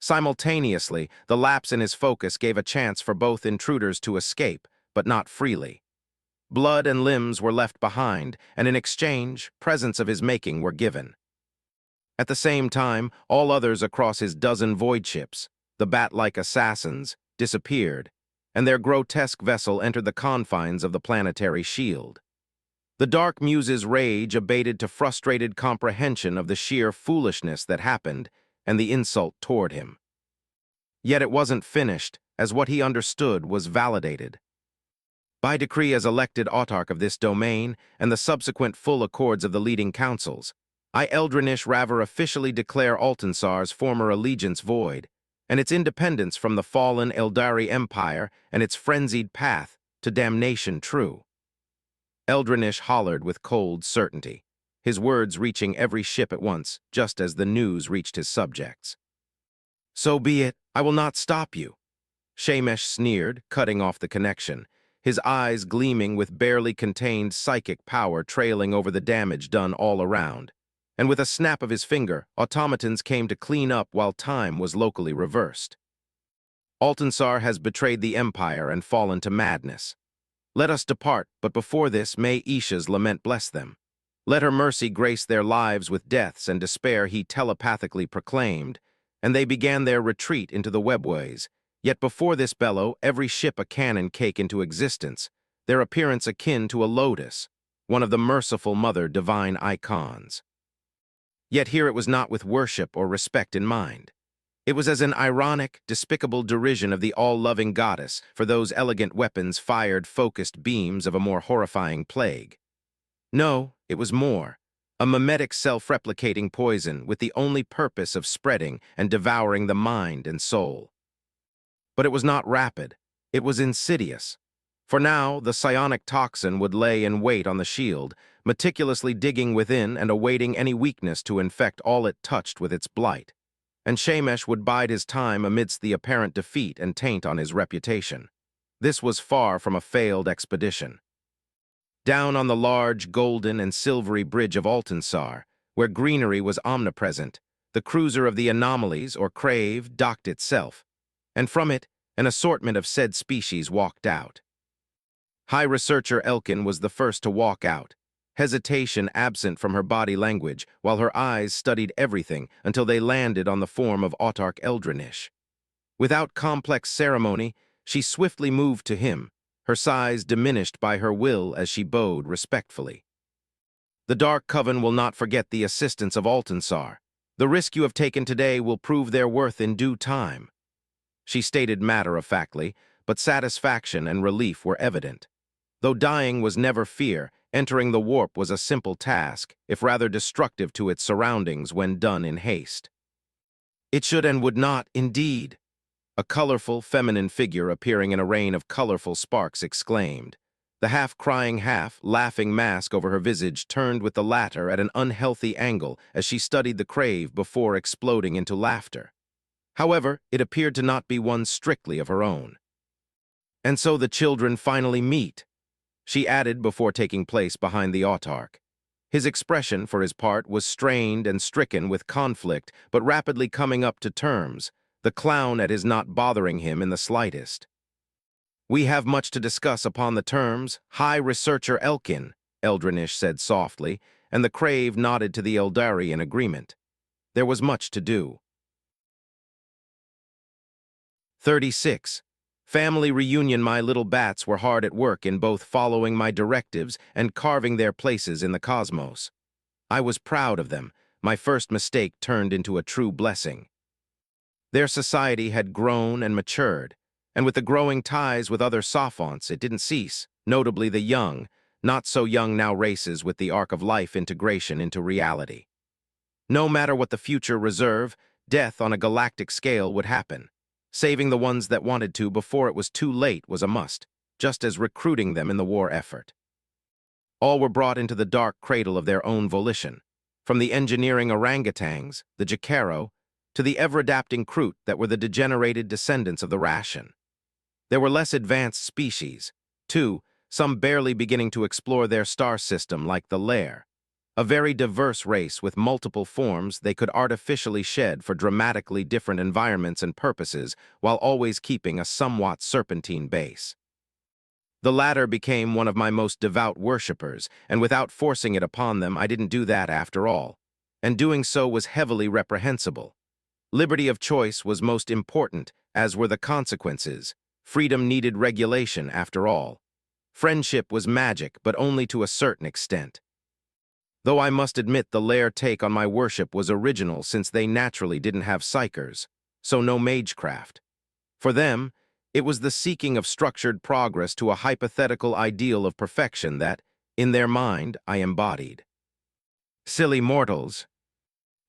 S1: Simultaneously, the lapse in his focus gave a chance for both intruders to escape, but not freely. Blood and limbs were left behind, and in exchange, presents of his making were given. At the same time, all others across his dozen void ships, the bat-like assassins, disappeared, and their grotesque vessel entered the confines of the planetary shield. The Dark Muse's rage abated to frustrated comprehension of the sheer foolishness that happened and the insult toward him. Yet it wasn't finished, as what he understood was validated. By decree as elected autarch of this domain and the subsequent full accords of the leading councils, I Eldrinish Raver officially declare Altansar's former allegiance void, and its independence from the fallen Eldari Empire and its frenzied path to damnation true. Eldrinish hollered with cold certainty, his words reaching every ship at once, just as the news reached his subjects. "So be it, I will not stop you." Shamesh sneered, cutting off the connection, his eyes gleaming with barely contained psychic power trailing over the damage done all around. And with a snap of his finger, automatons came to clean up while time was locally reversed. Altansar has betrayed the Empire and fallen to madness. Let us depart, but before this may Isha's lament bless them. Let her mercy grace their lives with deaths and despair, he telepathically proclaimed, and they began their retreat into the webways. Yet before this bellow, every ship a cannon cake into existence, their appearance akin to a lotus, one of the merciful mother divine icons. Yet here it was not with worship or respect in mind. It was as an ironic, despicable derision of the all-loving goddess for those elegant weapons fired focused beams of a more horrifying plague. No, it was more. A mimetic self-replicating poison with the only purpose of spreading and devouring the mind and soul. But it was not rapid. It was insidious. For now, the psionic toxin would lay in wait on the shield, meticulously digging within and awaiting any weakness to infect all it touched with its blight. And Shamesh would bide his time amidst the apparent defeat and taint on his reputation. This was far from a failed expedition. Down on the large, golden, and silvery bridge of Altansar, where greenery was omnipresent, the cruiser of the anomalies, or Crave, docked itself, and from it, an assortment of said species walked out. High Researcher Elkin was the first to walk out, hesitation absent from her body language, while her eyes studied everything until they landed on the form of Autarch Eldrinish. Without complex ceremony, she swiftly moved to him, her size diminished by her will as she bowed respectfully. The Dark Coven will not forget the assistance of Altansar. The risk you have taken today will prove their worth in due time. She stated matter-of-factly, but satisfaction and relief were evident. Though dying was never fear, entering the warp was a simple task, if rather destructive to its surroundings when done in haste. It should and would not, indeed. A colorful, feminine figure appearing in a rain of colorful sparks exclaimed. The half-crying, half-laughing mask over her visage turned with the latter at an unhealthy angle as she studied the Crave before exploding into laughter. However, it appeared to not be one strictly of her own. And so the children finally meet, she added before taking place behind the Autarch. His expression, for his part, was strained and stricken with conflict, but rapidly coming up to terms, the clown at his not bothering him in the slightest. We have much to discuss upon the terms, High Researcher Elkin, Eldrinish said softly, and the Crave nodded to the Eldari in agreement. There was much to do. 36. Family reunion. My little bats were hard at work in both following my directives and carving their places in the cosmos. I was proud of them. My first mistake turned into a true blessing. Their society had grown and matured, and with the growing ties with other Sophonts, it didn't cease, notably the young, not so young now races with the arc of life integration into reality. No matter what the future reserve, death on a galactic scale would happen. Saving the ones that wanted to before it was too late was a must, just as recruiting them in the war effort. All were brought into the dark cradle of their own volition, from the engineering orangutans, the Jacaro, to the ever-adapting Kroot that were the degenerated descendants of the Ration. There were less advanced species, too, some barely beginning to explore their star system like the Lair, a very diverse race with multiple forms they could artificially shed for dramatically different environments and purposes while always keeping a somewhat serpentine base. The latter became one of my most devout worshippers, and without forcing it upon them, I didn't do that after all, and doing so was heavily reprehensible. Liberty of choice was most important, as were the consequences. Freedom needed regulation, after all. Friendship was magic, but only to a certain extent. Though I must admit the Lair take on my worship was original since they naturally didn't have psychers, so no magecraft. For them, it was the seeking of structured progress to a hypothetical ideal of perfection that, in their mind, I embodied. Silly mortals.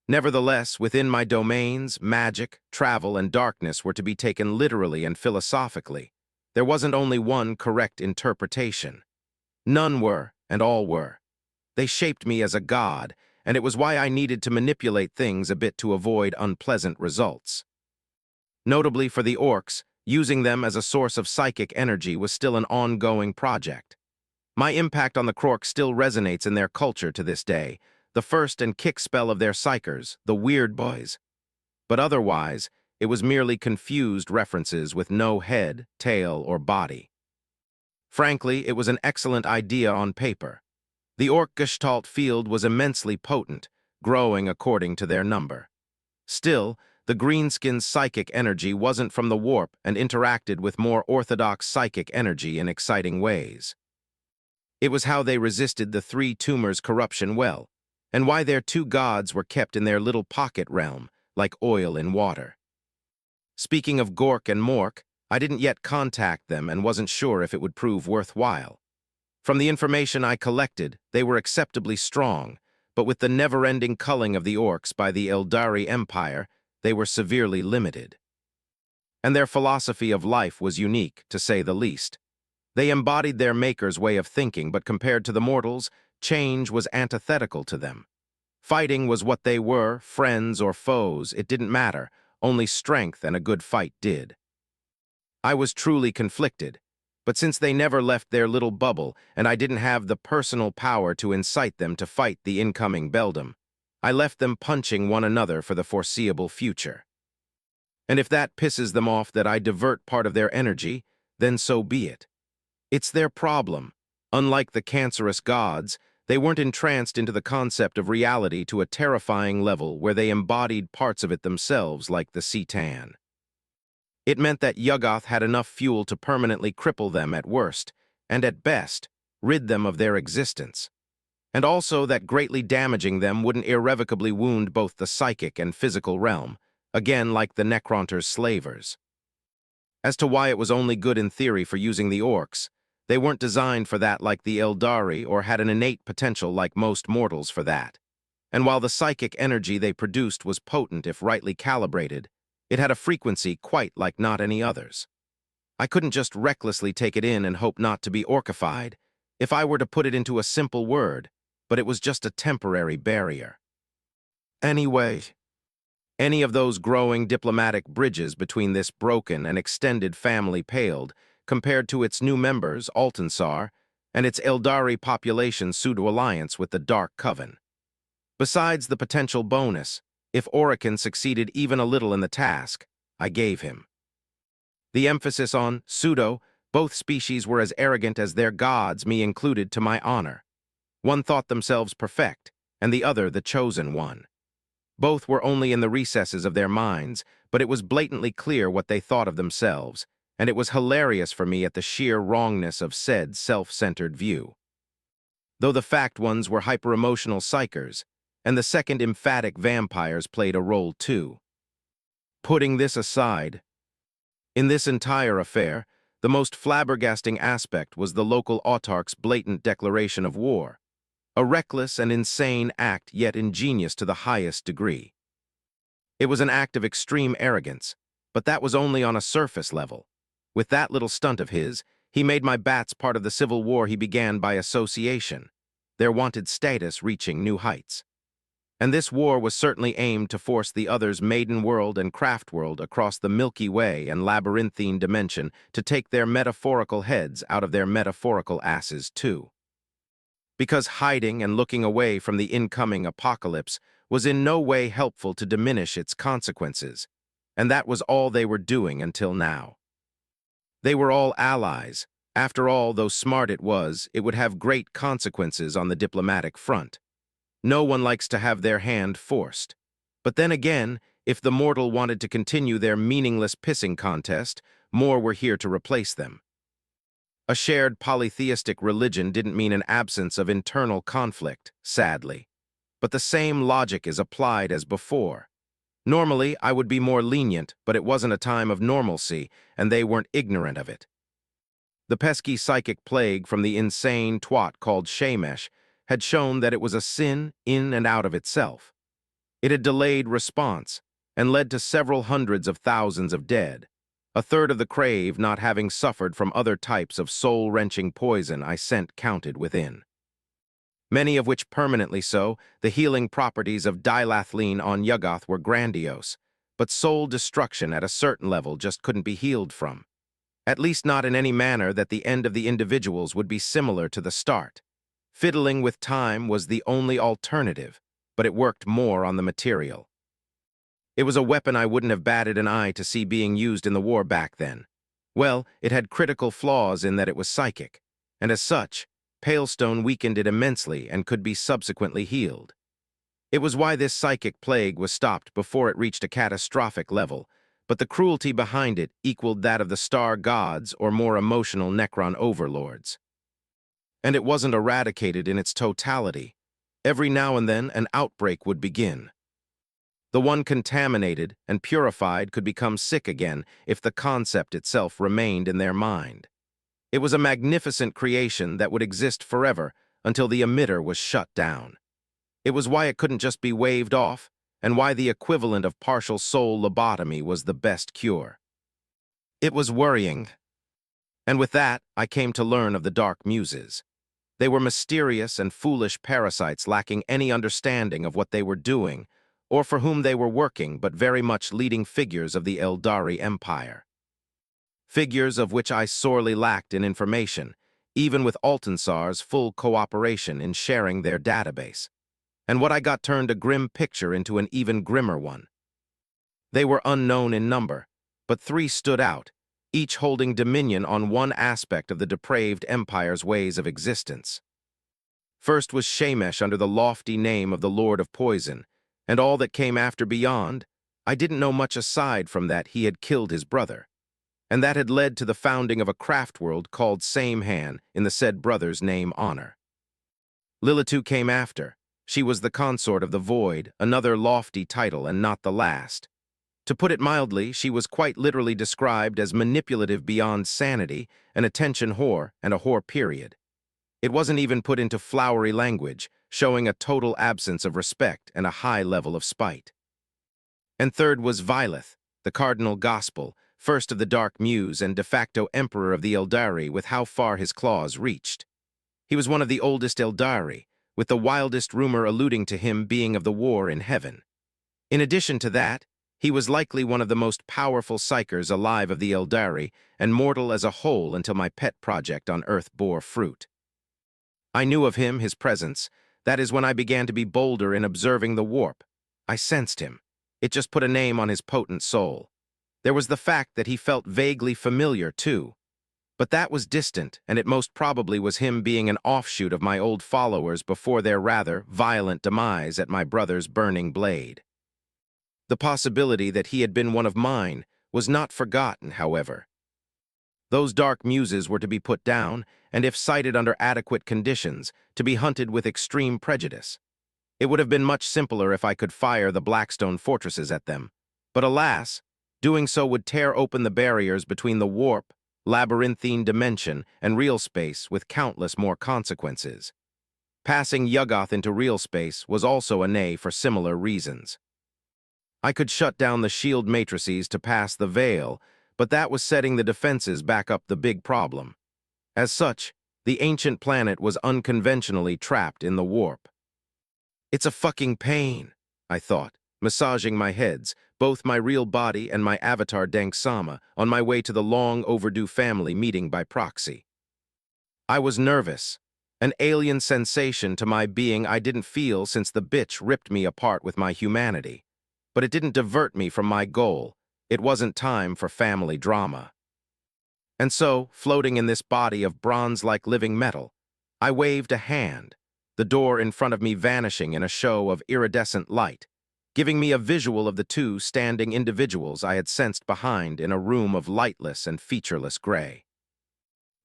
S1: Nevertheless, within my domains, magic, travel, and darkness were to be taken literally and philosophically. There wasn't only one correct interpretation. None were, and all were. They shaped me as a god, and it was why I needed to manipulate things a bit to avoid unpleasant results. Notably for the orcs, Using them as a source of psychic energy was still an ongoing project. My impact on the Krork still resonates in their culture to this day, the first and kick spell of their psychers, the Weird Boys. But otherwise, it was merely confused references with no head, tail, or body. Frankly, it was an excellent idea on paper. The Orc Gestalt field was immensely potent, growing according to their number. Still, the Greenskin's psychic energy wasn't from the warp and interacted with more orthodox psychic energy in exciting ways. It was how they resisted the three tumors' corruption well, and why their two gods were kept in their little pocket realm, like oil in water. Speaking of Gork and Mork, I didn't yet contact them and wasn't sure if it would prove worthwhile. From the information I collected, they were acceptably strong, but with the never-ending culling of the orcs by the Eldari Empire, they were severely limited. And their philosophy of life was unique, to say the least. They embodied their maker's way of thinking, but compared to the mortals, change was antithetical to them. Fighting was what they were, friends or foes, it didn't matter, only strength and a good fight did. I was truly conflicted, but since they never left their little bubble and I didn't have the personal power to incite them to fight the incoming Beldam, I left them punching one another for the foreseeable future. And if that pisses them off that I divert part of their energy, then so be it. It's their problem. Unlike the cancerous gods, they weren't entranced into the concept of reality to a terrifying level where they embodied parts of it themselves like the Citan. It meant that Yuggoth had enough fuel to permanently cripple them at worst, and at best, rid them of their existence. And also that greatly damaging them wouldn't irrevocably wound both the psychic and physical realm, again like the Necronter's slavers. As to why it was only good in theory for using the orcs, they weren't designed for that like the Eldari or had an innate potential like most mortals for that. And while the psychic energy they produced was potent if rightly calibrated, it had a frequency quite like not any others. I couldn't just recklessly take it in and hope not to be orcified, if I were to put it into a simple word, but it was just a temporary barrier. Anyway, any of those growing diplomatic bridges between this broken and extended family paled, compared to its new members, Altensar, and its Eldari population's pseudo-alliance with the Dark Coven. Besides the potential bonus, if Orican succeeded even a little in the task, I gave him. The emphasis on pseudo, both species were as arrogant as their gods, me included, to my honor. One thought themselves perfect, and the other the chosen one. Both were only in the recesses of their minds, but it was blatantly clear what they thought of themselves, and it was hilarious for me at the sheer wrongness of said self-centered view. Though the fact ones were hyper-emotional psychers, and the second emphatic vampires played a role too. Putting this aside, in this entire affair, the most flabbergasting aspect was the local autarch's blatant declaration of war, a reckless and insane act yet ingenious to the highest degree. It was an act of extreme arrogance, but that was only on a surface level. With that little stunt of his, he made my bats part of the civil war he began by association, their wanted status reaching new heights. And this war was certainly aimed to force the others' maiden world and craft world across the Milky Way and labyrinthine dimension to take their metaphorical heads out of their metaphorical asses too. Because hiding and looking away from the incoming apocalypse was in no way helpful to diminish its consequences, and that was all they were doing until now. They were all allies. After all, though smart it would have great consequences on the diplomatic front. No one likes to have their hand forced. But then again, if the mortal wanted to continue their meaningless pissing contest, more were here to replace them. A shared polytheistic religion didn't mean an absence of internal conflict, sadly. But the same logic is applied as before. Normally, I would be more lenient, but it wasn't a time of normalcy, and they weren't ignorant of it. The pesky psychic plague from the insane twat called Shemesh had shown that it was a sin in and out of itself. It had delayed response and led to several hundreds of thousands of dead, a third of the crave not having suffered from other types of soul-wrenching poison I sent counted within. Many of which permanently so, the healing properties of dilathline on Yuggoth were grandiose, but soul destruction at a certain level just couldn't be healed from. At least not in any manner that the end of the individuals would be similar to the start. Fiddling with time was the only alternative, but it worked more on the material. It was a weapon I wouldn't have batted an eye to see being used in the war back then. Well, it had critical flaws in that it was psychic, and as such, Palestone weakened it immensely and could be subsequently healed. It was why this psychic plague was stopped before it reached a catastrophic level, but the cruelty behind it equaled that of the star gods or more emotional Necron overlords. And it wasn't eradicated in its totality. Every now and then, an outbreak would begin. The one contaminated and purified could become sick again if the concept itself remained in their mind. It was a magnificent creation that would exist forever until the emitter was shut down. It was why it couldn't just be waved off, and why the equivalent of partial soul lobotomy was the best cure. It was worrying. And with that, I came to learn of the Dark Muses. They were mysterious and foolish parasites lacking any understanding of what they were doing, or for whom they were working, but very much leading figures of the Eldari Empire. Figures of which I sorely lacked in information, even with Altansar's full cooperation in sharing their database. And what I got turned a grim picture into an even grimmer one. They were unknown in number, but 3 stood out, each holding dominion on one aspect of the depraved empire's ways of existence. First was Shemesh under the lofty name of the Lord of Poison, and all that came after beyond, I didn't know much aside from that he had killed his brother, and that had led to the founding of a craft world called Samehan in the said brother's name honor. Lilitu came after. She was the consort of the Void, another lofty title and not the last. To put it mildly, she was quite literally described as manipulative beyond sanity, an attention whore, and a whore period. It wasn't even put into flowery language, showing a total absence of respect and a high level of spite. And third was Vileth, the cardinal gospel, first of the Dark Muse and de facto emperor of the Eldari with how far his claws reached. He was one of the oldest Eldari, with the wildest rumor alluding to him being of the war in heaven. In addition to that, he was likely one of the most powerful psychers alive of the Eldari, and mortal as a whole until my pet project on Earth bore fruit. I knew of him, his presence. That is when I began to be bolder in observing the warp. I sensed him. It just put a name on his potent soul. There was the fact that he felt vaguely familiar, too. But that was distant, and it most probably was him being an offshoot of my old followers before their rather violent demise at my brother's burning blade. The possibility that he had been one of mine was not forgotten, however. Those Dark Muses were to be put down, and if sighted under adequate conditions, to be hunted with extreme prejudice. It would have been much simpler if I could fire the Blackstone fortresses at them. But alas, doing so would tear open the barriers between the warp, labyrinthine dimension, and real space with countless more consequences. Passing Yuggoth into real space was also a nay for similar reasons. I could shut down the shield matrices to pass the veil, but that was setting the defenses back up the big problem. As such, the ancient planet was unconventionally trapped in the warp. It's a fucking pain, I thought, massaging my heads, both my real body and my avatar Danksama, on my way to the long-overdue family meeting by proxy. I was nervous, an alien sensation to my being I didn't feel since the bitch ripped me apart with my humanity. But it didn't divert me from my goal. It wasn't time for family drama. And so, floating in this body of bronze-like living metal, I waved a hand, the door in front of me vanishing in a show of iridescent light, giving me a visual of the 2 standing individuals I had sensed behind in a room of lightless and featureless gray.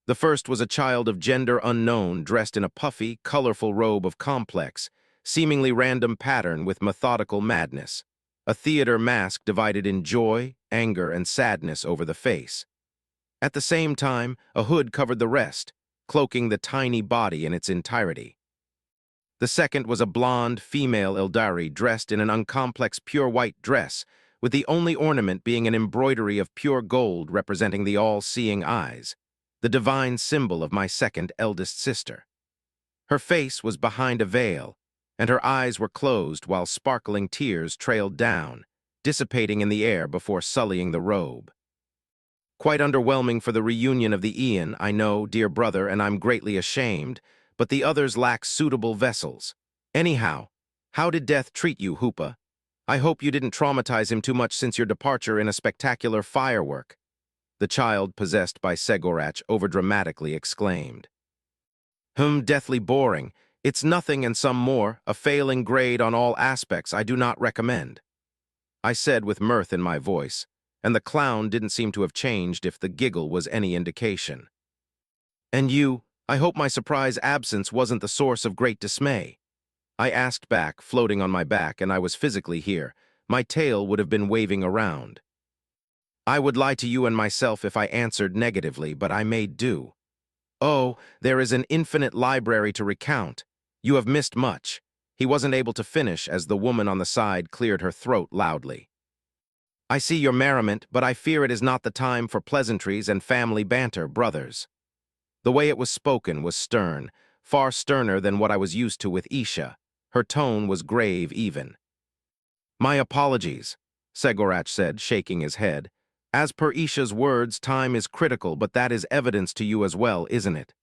S1: The first was a child of gender unknown dressed in a puffy, colorful robe of complex, seemingly random pattern with methodical madness, a theater mask divided in joy, anger, and sadness over the face. At the same time, a hood covered the rest, cloaking the tiny body in its entirety. The second was a blonde, female Eldari dressed in an uncomplex pure white dress, with the only ornament being an embroidery of pure gold representing the all-seeing eyes, the divine symbol of my second eldest sister. Her face was behind a veil, and her eyes were closed while sparkling tears trailed down, dissipating in the air before sullying the robe. Quite underwhelming for the reunion of the Ian, I know, dear brother, and I'm greatly ashamed, but the others lack suitable vessels. Anyhow, how did death treat you, Hoopa? I hope you didn't traumatize him too much since your departure in a spectacular firework. The child, possessed by Segorach, overdramatically exclaimed. Deathly boring. It's nothing and some more, a failing grade on all aspects I do not recommend. I said with mirth in my voice, and the clown didn't seem to have changed if the giggle was any indication. And you, I hope my surprise absence wasn't the source of great dismay. I asked back, floating on my back, and I was physically here. My tail would have been waving around. I would lie to you and myself if I answered negatively, but I made do. Oh, there is an infinite library to recount. You have missed much. He wasn't able to finish as the woman on the side cleared her throat loudly. I see your merriment, but I fear it is not the time for pleasantries and family banter, brothers. The way it was spoken was stern, far sterner than what I was used to with Isha. Her tone was grave even. My apologies, Segorach said, shaking his head. As per Isha's words, time is critical, but that is evidence to you as well, isn't it?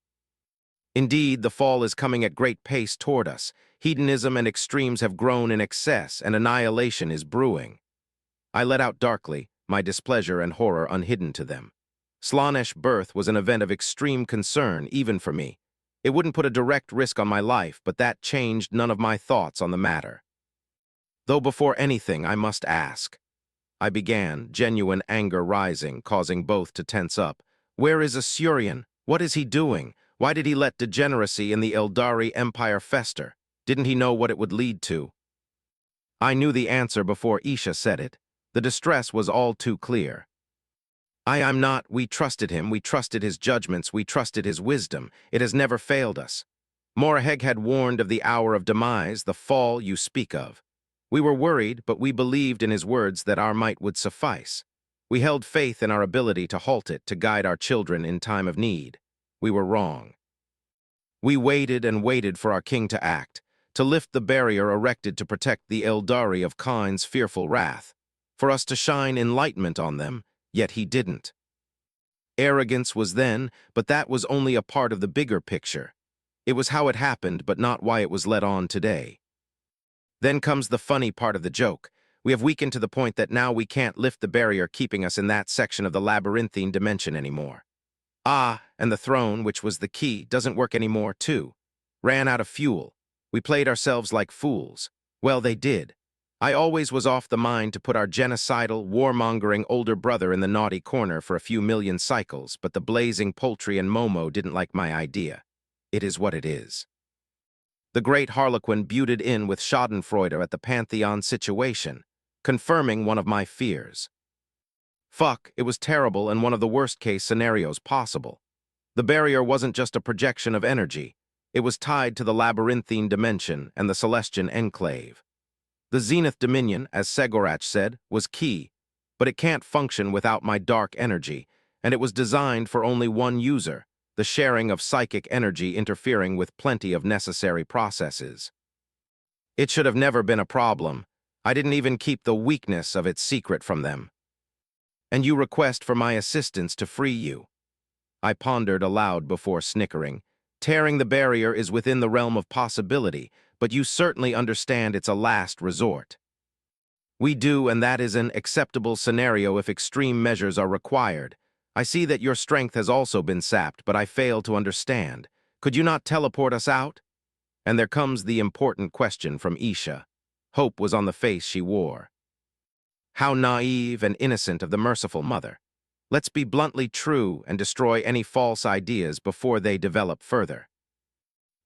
S1: Indeed, the fall is coming at great pace toward us. Hedonism and extremes have grown in excess, and annihilation is brewing. I let out darkly, my displeasure and horror unhidden to them. Slaanesh birth was an event of extreme concern, even for me. It wouldn't put a direct risk on my life, but that changed none of my thoughts on the matter. Though before anything, I must ask. I began, genuine anger rising, causing both to tense up. Where is Asurian? What is he doing? Why did he let degeneracy in the Eldari Empire fester? Didn't he know what it would lead to? I knew the answer before Isha said it. The distress was all too clear. I'm not. We trusted him. We trusted his judgments. We trusted his wisdom. It has never failed us. Moraheg had warned of the hour of demise, the fall you speak of. We were worried, but we believed in his words that our might would suffice. We held faith in our ability to halt it, to guide our children in time of need. We were wrong. We waited and waited for our king to act, to lift the barrier erected to protect the Eldari of Khan's fearful wrath, for us to shine enlightenment on them, yet he didn't. Arrogance was then, but that was only a part of the bigger picture. It was how it happened, but not why it was led on today. Then comes the funny part of the joke. We have weakened to the point that now we can't lift the barrier keeping us in that section of the labyrinthine dimension anymore. And the throne, which was the key, doesn't work anymore, too. Ran out of fuel. We played ourselves like fools. Well, they did. I always was off the mind to put our genocidal, warmongering older brother in the naughty corner for a few million cycles, but the blazing poultry and Momo didn't like my idea. It is what it is. The great Harlequin buted in with Schadenfreude at the Pantheon situation, confirming one of my fears. Fuck, it was terrible and one of the worst-case scenarios possible. The barrier wasn't just a projection of energy. It was tied to the labyrinthine dimension and the Celestian enclave. The Zenith Dominion, as Segorach said, was key, but it can't function without my dark energy, and it was designed for only one user, the sharing of psychic energy interfering with plenty of necessary processes. It should have never been a problem. I didn't even keep the weakness of its secret from them. And you request for my assistance to free you. I pondered aloud before snickering. Tearing the barrier is within the realm of possibility, but you certainly understand it's a last resort. We do, and that is an acceptable scenario if extreme measures are required. I see that your strength has also been sapped, but I fail to understand. Could you not teleport us out? And there comes the important question from Isha. Hope was on the face she wore. How naive and innocent of the merciful mother. Let's be bluntly true and destroy any false ideas before they develop further.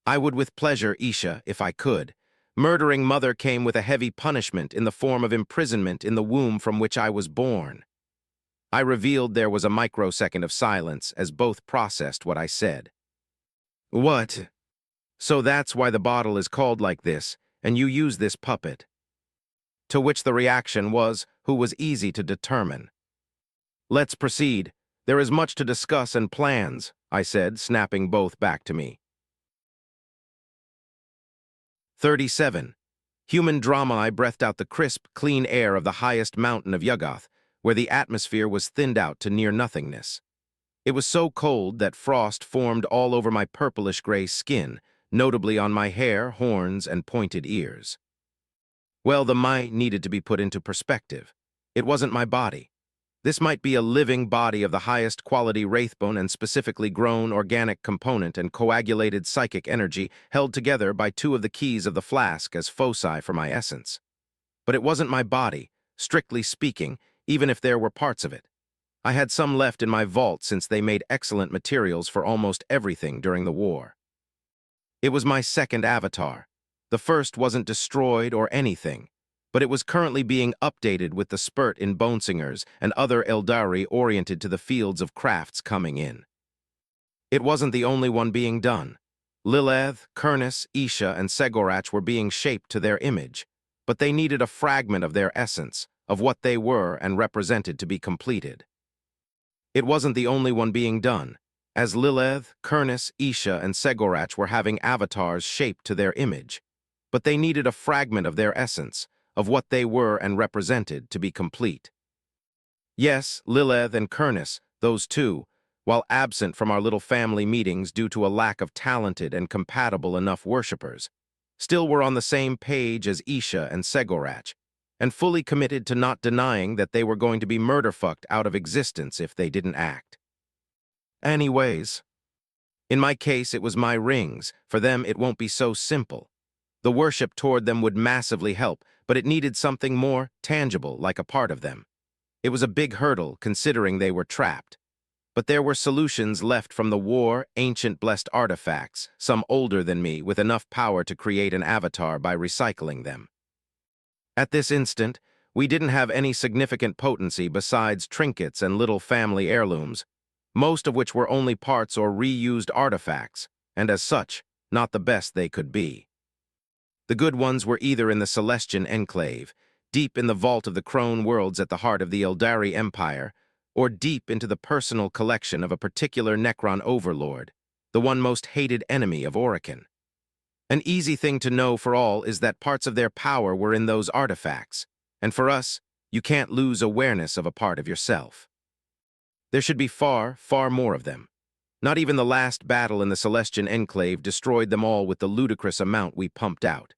S1: I would with pleasure, Isha, if I could. Murdering mother came with a heavy punishment in the form of imprisonment in the womb from which I was born. I revealed there was a microsecond of silence as both processed what I said. What? So that's why the bottle is called like this, and you use this puppet. To which the reaction was, who was easy to determine. Let's proceed. There is much to discuss and plans, I said, snapping both back to me. 37. Human drama, I breathed out the crisp, clean air of the highest mountain of Yuggoth, where the atmosphere was thinned out to near nothingness. It was so cold that frost formed all over my purplish-gray skin, notably on my hair, horns, and pointed ears. Well, the might needed to be put into perspective. It wasn't my body. This might be a living body of the highest quality wraithbone and specifically grown organic component and coagulated psychic energy held together by two of the keys of the flask as foci for my essence. But it wasn't my body, strictly speaking, even if there were parts of it. I had some left in my vault since they made excellent materials for almost everything during the war. It was my second avatar. The first wasn't destroyed or anything, but it was currently being updated with the spurt in Bonesingers and other Eldari oriented to the fields of crafts coming in. It wasn't the only one being done. Lilith, Kurnus, Isha, and Segorach were being shaped to their image, but they needed a fragment of their essence, of what they were and represented to be completed. It wasn't the only one being done, as Lilith, Kurnus, Isha, and Segorach were having avatars shaped to their image, but they needed a fragment of their essence, of what they were and represented, to be complete. Yes, Lilith and Kurnus, those two, while absent from our little family meetings due to a lack of talented and compatible enough worshippers, still were on the same page as Isha and Segorach, and fully committed to not denying that they were going to be murder-fucked out of existence if they didn't act. Anyways, in my case it was my rings. For them it won't be so simple. The worship toward them would massively help, but it needed something more tangible, like a part of them. It was a big hurdle, considering they were trapped. But there were solutions left from the war, ancient blessed artifacts, some older than me, with enough power to create an avatar by recycling them. At this instant, we didn't have any significant potency besides trinkets and little family heirlooms, most of which were only parts or reused artifacts, and as such, not the best they could be. The good ones were either in the Celestian Enclave, deep in the vault of the Crone Worlds at the heart of the Eldari Empire, or deep into the personal collection of a particular Necron overlord, the one most hated enemy of Orokin. An easy thing to know for all is that parts of their power were in those artifacts, and for us, you can't lose awareness of a part of yourself. There should be far, far more of them. Not even the last battle in the Celestian Enclave destroyed them all with the ludicrous amount we pumped out.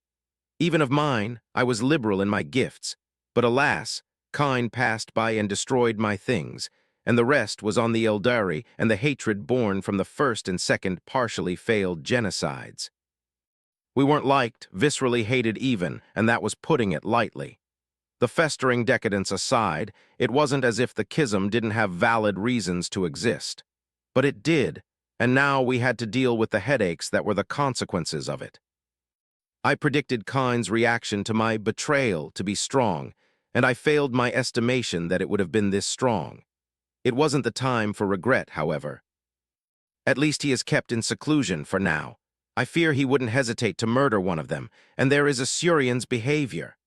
S1: Even of mine, I was liberal in my gifts, but alas, Kine passed by and destroyed my things, and the rest was on the Eldari and the hatred born from the first and second partially failed genocides. We weren't liked, viscerally hated even, and that was putting it lightly. The festering decadence aside, it wasn't as if the schism didn't have valid reasons to exist. But it did, and now we had to deal with the headaches that were the consequences of it. I predicted Kine's reaction to my betrayal to be strong, and I failed my estimation that it would have been this strong. It wasn't the time for regret, however. At least he is kept in seclusion for now. I fear he wouldn't hesitate to murder one of them, and there is a Surian's behavior.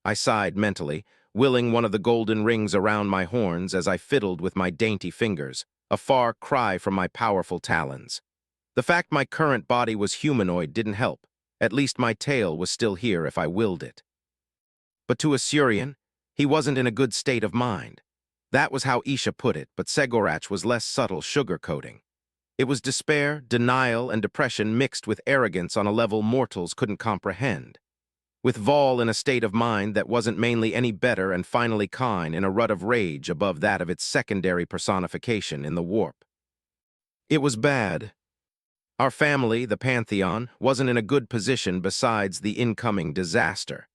S1: I sighed mentally, willing one of the golden rings around my horns as I fiddled with my dainty fingers, a far cry from my powerful talons. The fact my current body was humanoid didn't help. At least my tail was still here if I willed it. But to a Surian, he wasn't in a good state of mind. That was how Isha put it, but Segorach was less subtle sugarcoating. It was despair, denial, and depression mixed with arrogance on a level mortals couldn't comprehend. With Vol in a state of mind that wasn't mainly any better, and finally Kine in a rut of rage above that of its secondary personification in the warp. It was bad. Our family, the Pantheon, wasn't in a good position besides the incoming disaster.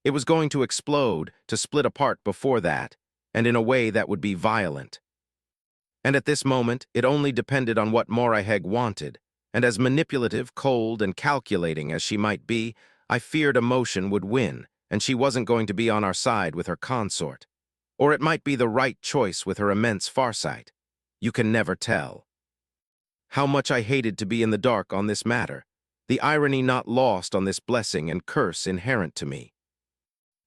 S1: It was going to explode, to split apart before that, and in a way that would be violent. And at this moment, it only depended on what Moriheg wanted, and as manipulative, cold, and calculating as she might be, I feared emotion would win, and she wasn't going to be on our side with her consort. Or it might be the right choice with her immense farsight. You can never tell. How much I hated to be in the dark on this matter, the irony not lost on this blessing and curse inherent to me.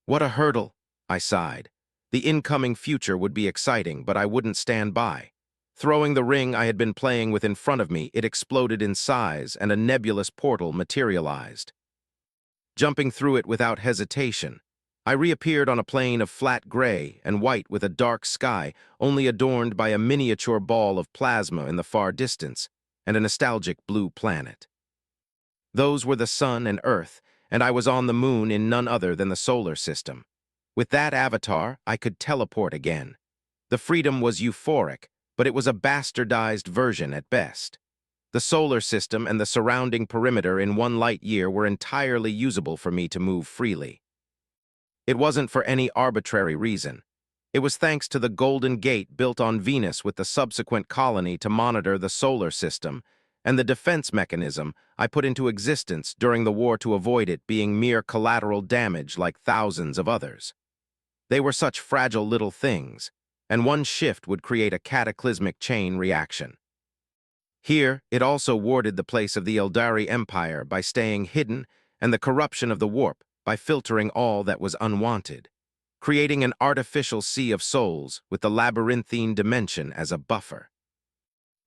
S1: What a hurdle, I sighed. The incoming future would be exciting, but I wouldn't stand by. Throwing the ring I had been playing with in front of me, it exploded in size and a nebulous portal materialized. jumping through it without hesitation. I reappeared on a plane of flat gray and white with a dark sky, only adorned by a miniature ball of plasma in the far distance, and a nostalgic blue planet. Those were the sun and earth, and I was on the moon in none other than the solar system. With that avatar, I could teleport again. The freedom was euphoric, but it was a bastardized version at best. The solar system and the surrounding perimeter in 1 light-year were entirely usable for me to move freely. It wasn't for any arbitrary reason. It was thanks to the Golden Gate built on Venus with the subsequent colony to monitor the solar system, and the defense mechanism I put into existence during the war to avoid it being mere collateral damage like thousands of others. They were such fragile little things, and one shift would create a cataclysmic chain reaction. Here, it also warded the place of the Eldari Empire by staying hidden and the corruption of the warp by filtering all that was unwanted, creating an artificial sea of souls with the labyrinthine dimension as a buffer.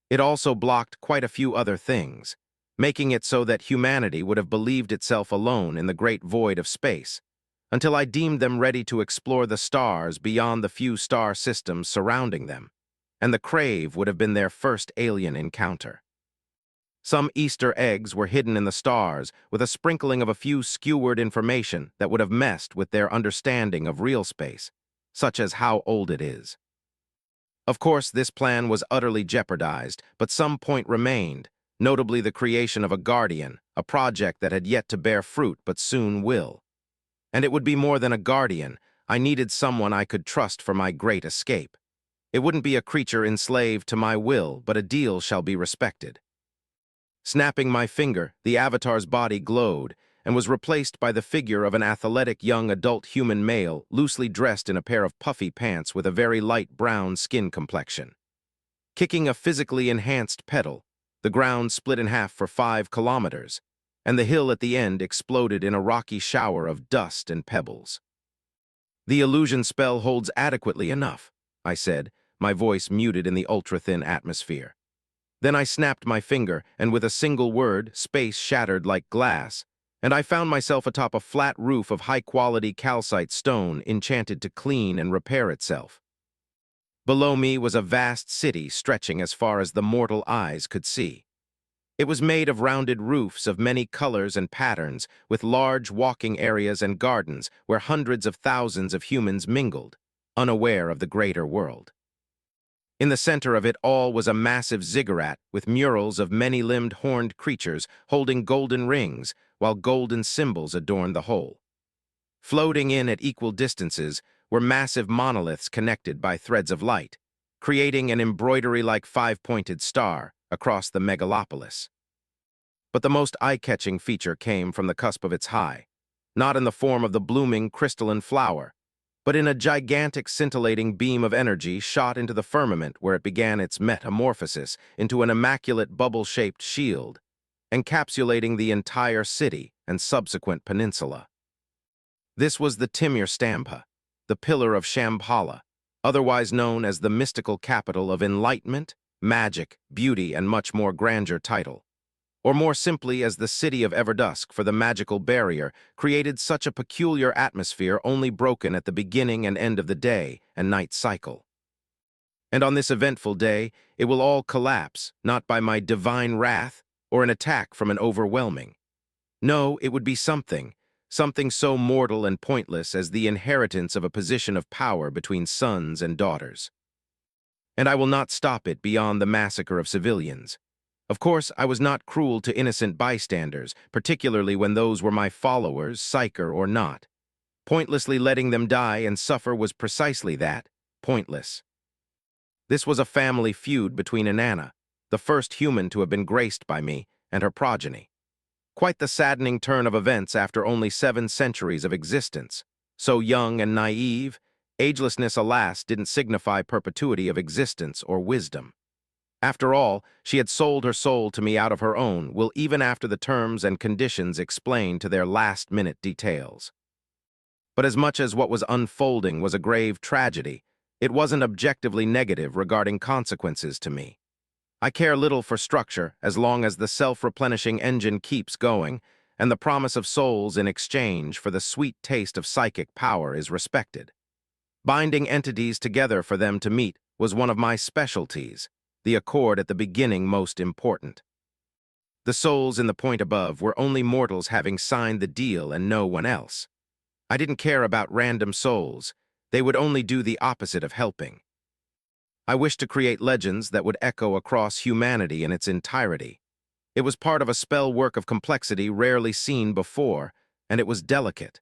S1: It also blocked quite a few other things, making it so that humanity would have believed itself alone in the great void of space, until I deemed them ready to explore the stars beyond the few star systems surrounding them, and the Crave would have been their first alien encounter. Some Easter eggs were hidden in the stars with a sprinkling of a few skewered information that would have messed with their understanding of real space, such as how old it is. Of course, this plan was utterly jeopardized, but some point remained, notably the creation of a guardian, a project that had yet to bear fruit but soon will. And it would be more than a guardian. I needed someone I could trust for my great escape. It wouldn't be a creature enslaved to my will, but a deal shall be respected. Snapping my finger, the avatar's body glowed and was replaced by the figure of an athletic young adult human male loosely dressed in a pair of puffy pants with a very light brown skin complexion. Kicking a physically enhanced pedal, the ground split in half for 5 kilometers, and the hill at the end exploded in a rocky shower of dust and pebbles. "The illusion spell holds adequately enough," I said, my voice muted in the ultra-thin atmosphere. Then I snapped my finger, and with a single word, space shattered like glass, and I found myself atop a flat roof of high-quality calcite stone enchanted to clean and repair itself. Below me was a vast city stretching as far as the mortal eyes could see. It was made of rounded roofs of many colors and patterns, with large walking areas and gardens where hundreds of thousands of humans mingled, unaware of the greater world. In the center of it all was a massive ziggurat with murals of many-limbed horned creatures holding golden rings, while golden symbols adorned the whole. Floating in at equal distances were massive monoliths connected by threads of light, creating an embroidery-like 5-pointed star across the megalopolis. But the most eye-catching feature came from the cusp of its high, not in the form of the blooming crystalline flower, but in a gigantic scintillating beam of energy shot into the firmament where it began its metamorphosis into an immaculate bubble-shaped shield, encapsulating the entire city and subsequent peninsula. This was the Timur Stampa, the Pillar of Shambhala, otherwise known as the mystical capital of enlightenment, magic, beauty, and much more grandeur title, or more simply as the City of Everdusk, for the magical barrier created such a peculiar atmosphere only broken at the beginning and end of the day and night cycle. And on this eventful day, it will all collapse, not by my divine wrath or an attack from an overwhelming. No, it would be something so mortal and pointless as the inheritance of a position of power between sons and daughters. And I will not stop it beyond the massacre of civilians. Of course, I was not cruel to innocent bystanders, particularly when those were my followers, psyker or not. Pointlessly letting them die and suffer was precisely that, pointless. This was a family feud between Inanna, the first human to have been graced by me, and her progeny. Quite the saddening turn of events after only 7 centuries of existence. So young and naive, agelessness, alas, didn't signify perpetuity of existence or wisdom. After all, she had sold her soul to me out of her own will, even after the terms and conditions explained to their last-minute details. But as much as what was unfolding was a grave tragedy, it wasn't objectively negative regarding consequences to me. I care little for structure as long as the self-replenishing engine keeps going, and the promise of souls in exchange for the sweet taste of psychic power is respected. Binding entities together for them to meet was one of my specialties, the accord at the beginning most important. The souls in the point above were only mortals having signed the deal and no one else. I didn't care about random souls. They would only do the opposite of helping. I wished to create legends that would echo across humanity in its entirety. It was part of a spell work of complexity rarely seen before, and it was delicate.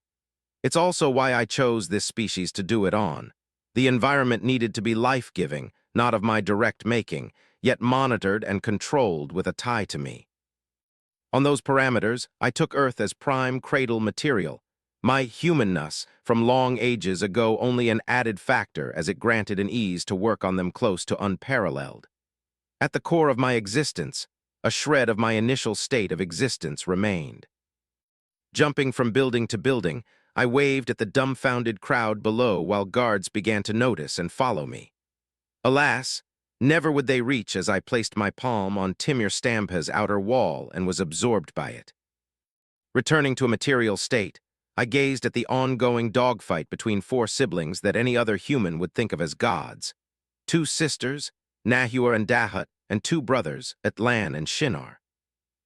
S1: It's also why I chose this species to do it on. The environment needed to be life-giving, not of my direct making, yet monitored and controlled with a tie to me. On those parameters, I took Earth as prime cradle material. My humanness from long ages ago only an added factor as it granted an ease to work on them close to unparalleled. At the core of my existence, a shred of my initial state of existence remained. Jumping from building to building, I waved at the dumbfounded crowd below while guards began to notice and follow me. Alas, never would they reach as I placed my palm on Timur Stampa's outer wall and was absorbed by it. Returning to a material state, I gazed at the ongoing dogfight between 4 siblings that any other human would think of as gods. 2 sisters, Nahur and Dahut, and 2 brothers, Atlan and Shinar.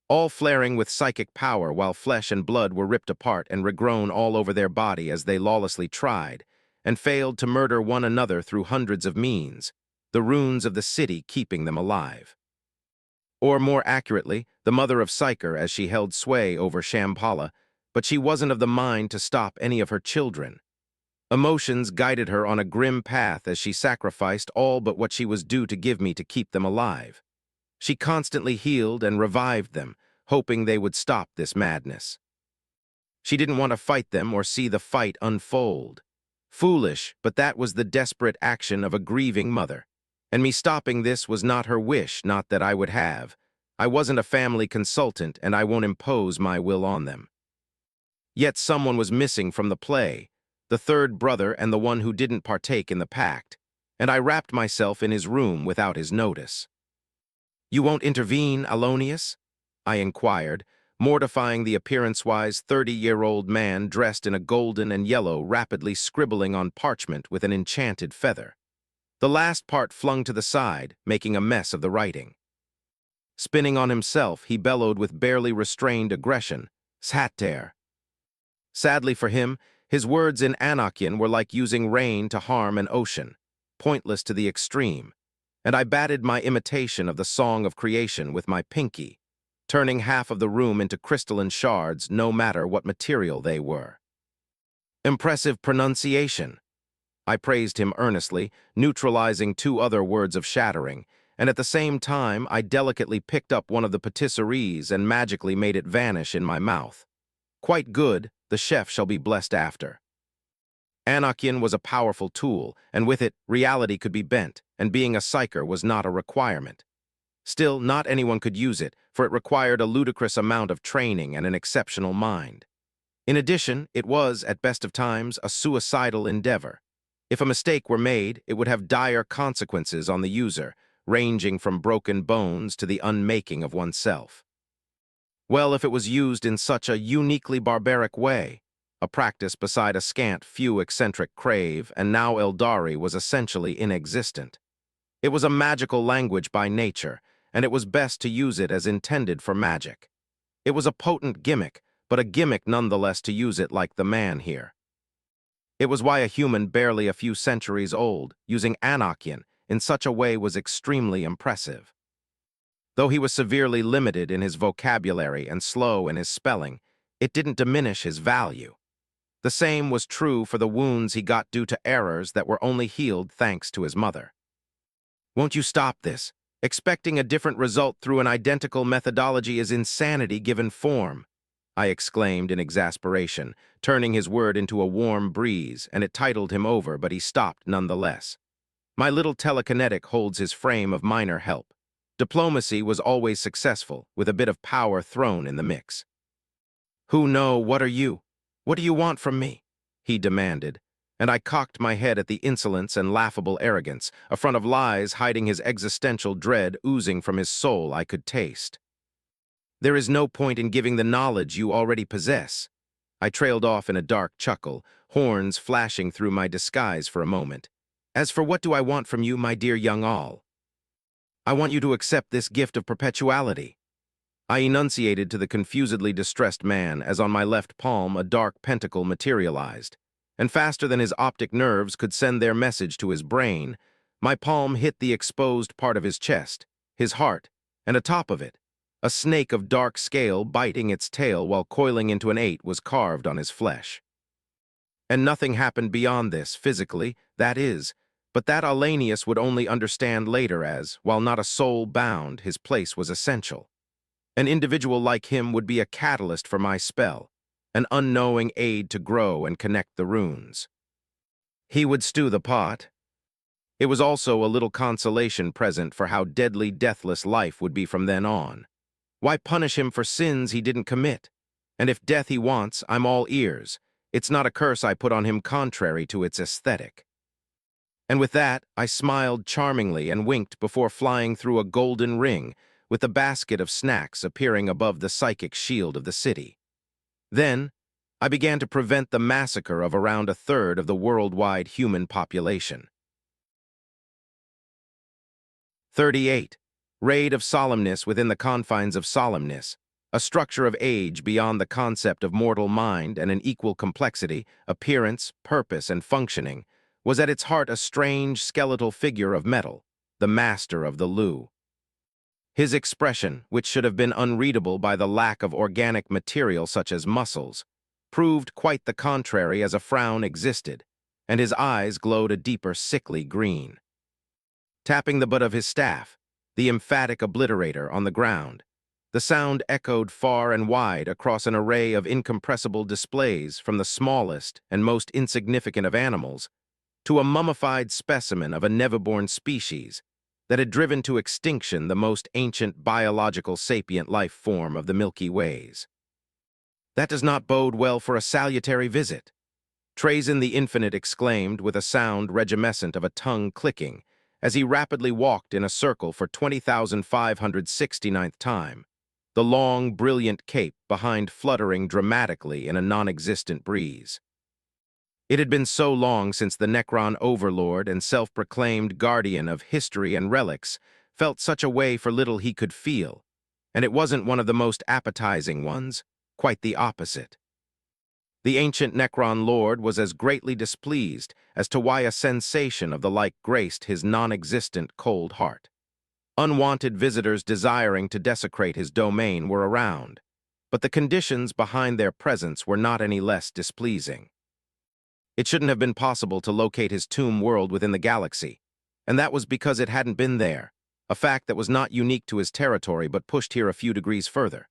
S1: All flaring with psychic power while flesh and blood were ripped apart and regrown all over their body as they lawlessly tried, and failed to murder one another through hundreds of means, the runes of the city keeping them alive. Or more accurately, the mother of Psyker as she held sway over Shambhala, but she wasn't of the mind to stop any of her children. Emotions guided her on a grim path as she sacrificed all but what she was due to give me to keep them alive. She constantly healed and revived them, hoping they would stop this madness. She didn't want to fight them or see the fight unfold. Foolish, but that was the desperate action of a grieving mother. And me stopping this was not her wish, not that I would have. I wasn't a family consultant, and I won't impose my will on them. Yet someone was missing from the play, the 3rd brother and the one who didn't partake in the pact, and I wrapped myself in his room without his notice. "You won't intervene, Alonius?" I inquired, mortifying the appearance-wise 30-year-old man dressed in a golden and yellow rapidly scribbling on parchment with an enchanted feather. The last part flung to the side, making a mess of the writing. Spinning on himself, he bellowed with barely restrained aggression, "Sater." Sadly for him, his words in Anakin were like using rain to harm an ocean, pointless to the extreme, and I batted my imitation of the Song of Creation with my pinky, turning half of the room into crystalline shards no matter what material they were. "Impressive pronunciation." I praised him earnestly, neutralizing 2 other words of shattering, and at the same time I delicately picked up one of the patisseries and magically made it vanish in my mouth. "Quite good, the chef shall be blessed after." Anakin was a powerful tool, and with it, reality could be bent, and being a psyker was not a requirement. Still, not anyone could use it, for it required a ludicrous amount of training and an exceptional mind. In addition, it was, at best of times, a suicidal endeavor. If a mistake were made, it would have dire consequences on the user, ranging from broken bones to the unmaking of oneself. Well, if it was used in such a uniquely barbaric way, a practice beside a scant few eccentric crave, and now Eldari was essentially inexistent. It was a magical language by nature, and it was best to use it as intended for magic. It was a potent gimmick, but a gimmick nonetheless to use it like the man here. It was why a human barely a few centuries old, using Anakin in such a way was extremely impressive. Though he was severely limited in his vocabulary and slow in his spelling, it didn't diminish his value. The same was true for the wounds he got due to errors that were only healed thanks to his mother. "Won't you stop this? Expecting a different result through an identical methodology is insanity given form," I exclaimed in exasperation, turning his word into a warm breeze, and it tidaled him over, but he stopped nonetheless. My little telekinetic holds his frame of minor help. Diplomacy was always successful, with a bit of power thrown in the mix. "Who know, what are you? What do you want from me?" he demanded, and I cocked my head at the insolence and laughable arrogance, a front of lies hiding his existential dread oozing from his soul I could taste. There is no point in giving the knowledge you already possess. I trailed off in a dark chuckle, horns flashing through my disguise for a moment. As for what do I want from you, my dear young all? I want you to accept this gift of perpetuality. I enunciated to the confusedly distressed man as on my left palm a dark pentacle materialized, and faster than his optic nerves could send their message to his brain, my palm hit the exposed part of his chest, his heart, and atop of it, a snake of dark scale biting its tail while coiling into an 8 was carved on his flesh. And nothing happened beyond this, physically, that is, but that Alanius would only understand later as, while not a soul bound, his place was essential. An individual like him would be a catalyst for my spell, an unknowing aid to grow and connect the runes. He would stew the pot. It was also a little consolation present for how deadly deathless life would be from then on. Why punish him for sins he didn't commit? And if death he wants, I'm all ears. It's not a curse I put on him contrary to its aesthetic. And with that, I smiled charmingly and winked before flying through a golden ring, with a basket of snacks appearing above the psychic shield of the city. Then, I began to prevent the massacre of around a third of the worldwide human population. 38. Raid of solemnness within the confines of solemnness, a structure of age beyond the concept of mortal mind and an equal complexity, appearance, purpose, and functioning, was at its heart a strange skeletal figure of metal, the master of the Lu. His expression, which should have been unreadable by the lack of organic material such as muscles, proved quite the contrary as a frown existed, and his eyes glowed a deeper sickly green. Tapping the butt of his staff, the emphatic obliterator on the ground, the sound echoed far and wide across an array of incompressible displays from the smallest and most insignificant of animals to a mummified specimen of a never-born species that had driven to extinction the most ancient biological sapient life form of the Milky Ways. That does not bode well for a salutary visit. Trazyn the Infinite exclaimed with a sound reginescent of a tongue clicking as he rapidly walked in a circle for 20,569th time, the long, brilliant cape behind fluttering dramatically in a non-existent breeze. It had been so long since the Necron overlord and self-proclaimed guardian of history and relics felt such a way for little he could feel, and it wasn't one of the most appetizing ones, quite the opposite. The ancient Necron lord was as greatly displeased as to why a sensation of the like graced his non-existent cold heart. Unwanted visitors desiring to desecrate his domain were around, but the conditions behind their presence were not any less displeasing. It shouldn't have been possible to locate his tomb world within the galaxy, and that was because it hadn't been there, a fact that was not unique to his territory but pushed here a few degrees further.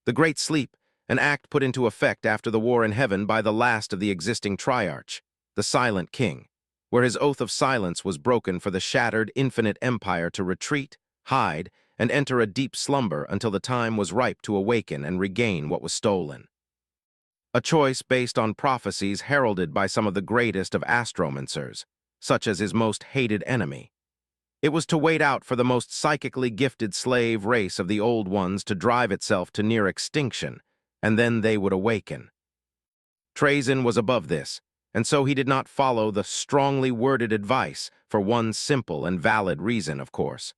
S1: The Great Sleep, an act put into effect after the war in heaven by the last of the existing Triarch, the Silent King, where his oath of silence was broken for the shattered infinite empire to retreat, hide, and enter a deep slumber until the time was ripe to awaken and regain what was stolen. A choice based on prophecies heralded by some of the greatest of astromancers, such as his most hated enemy. It was to wait out for the most psychically gifted slave race of the Old Ones to drive itself to near extinction, and then they would awaken. Trazyn was above this, and so he did not follow the strongly worded advice for one simple and valid reason, of course.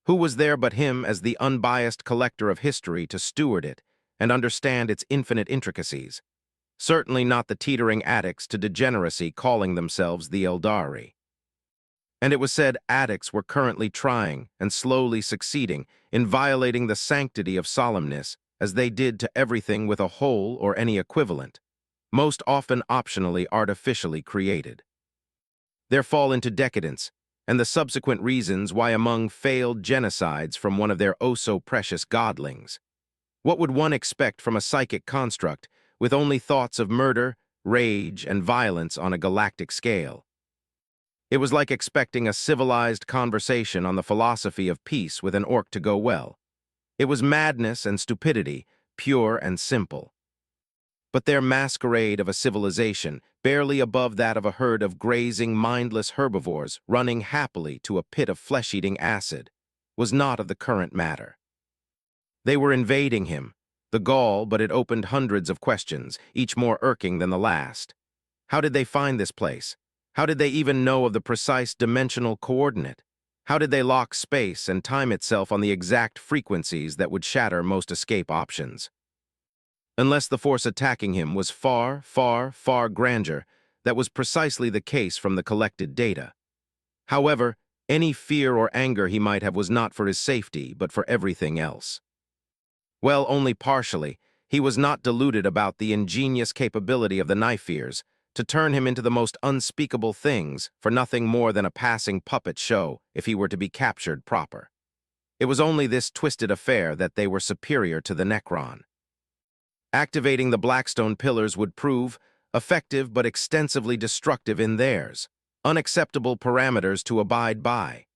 S1: Who was there but him as the unbiased collector of history to steward it and understand its infinite intricacies? Certainly not the teetering addicts to degeneracy calling themselves the Eldari. And it was said addicts were currently trying and slowly succeeding in violating the sanctity of solemnness as they did to everything with a whole or any equivalent, most often optionally artificially created. Their fall into decadence, and the subsequent reasons why among failed genocides from one of their oh-so-precious godlings. What would one expect from a psychic construct with only thoughts of murder, rage, and violence on a galactic scale? It was like expecting a civilized conversation on the philosophy of peace with an orc to go well. It was madness and stupidity, pure and simple. But their masquerade of a civilization, barely above that of a herd of grazing, mindless herbivores running happily to a pit of flesh-eating acid, was not of the current matter. They were invading him. The gall, but it opened hundreds of questions, each more irking than the last. How did they find this place? How did they even know of the precise dimensional coordinate? How did they lock space and time itself on the exact frequencies that would shatter most escape options? Unless the force attacking him was far, far, far grandeur, that was precisely the case from the collected data. However, any fear or anger he might have was not for his safety, but for everything else. Well, only partially. He was not deluded about the ingenious capability of the knife-ears to turn him into the most unspeakable things for nothing more than a passing puppet show if he were to be captured proper. It was only this twisted affair that they were superior to the Necron. Activating the Blackstone pillars would prove effective but extensively destructive in theirs, unacceptable parameters to abide by.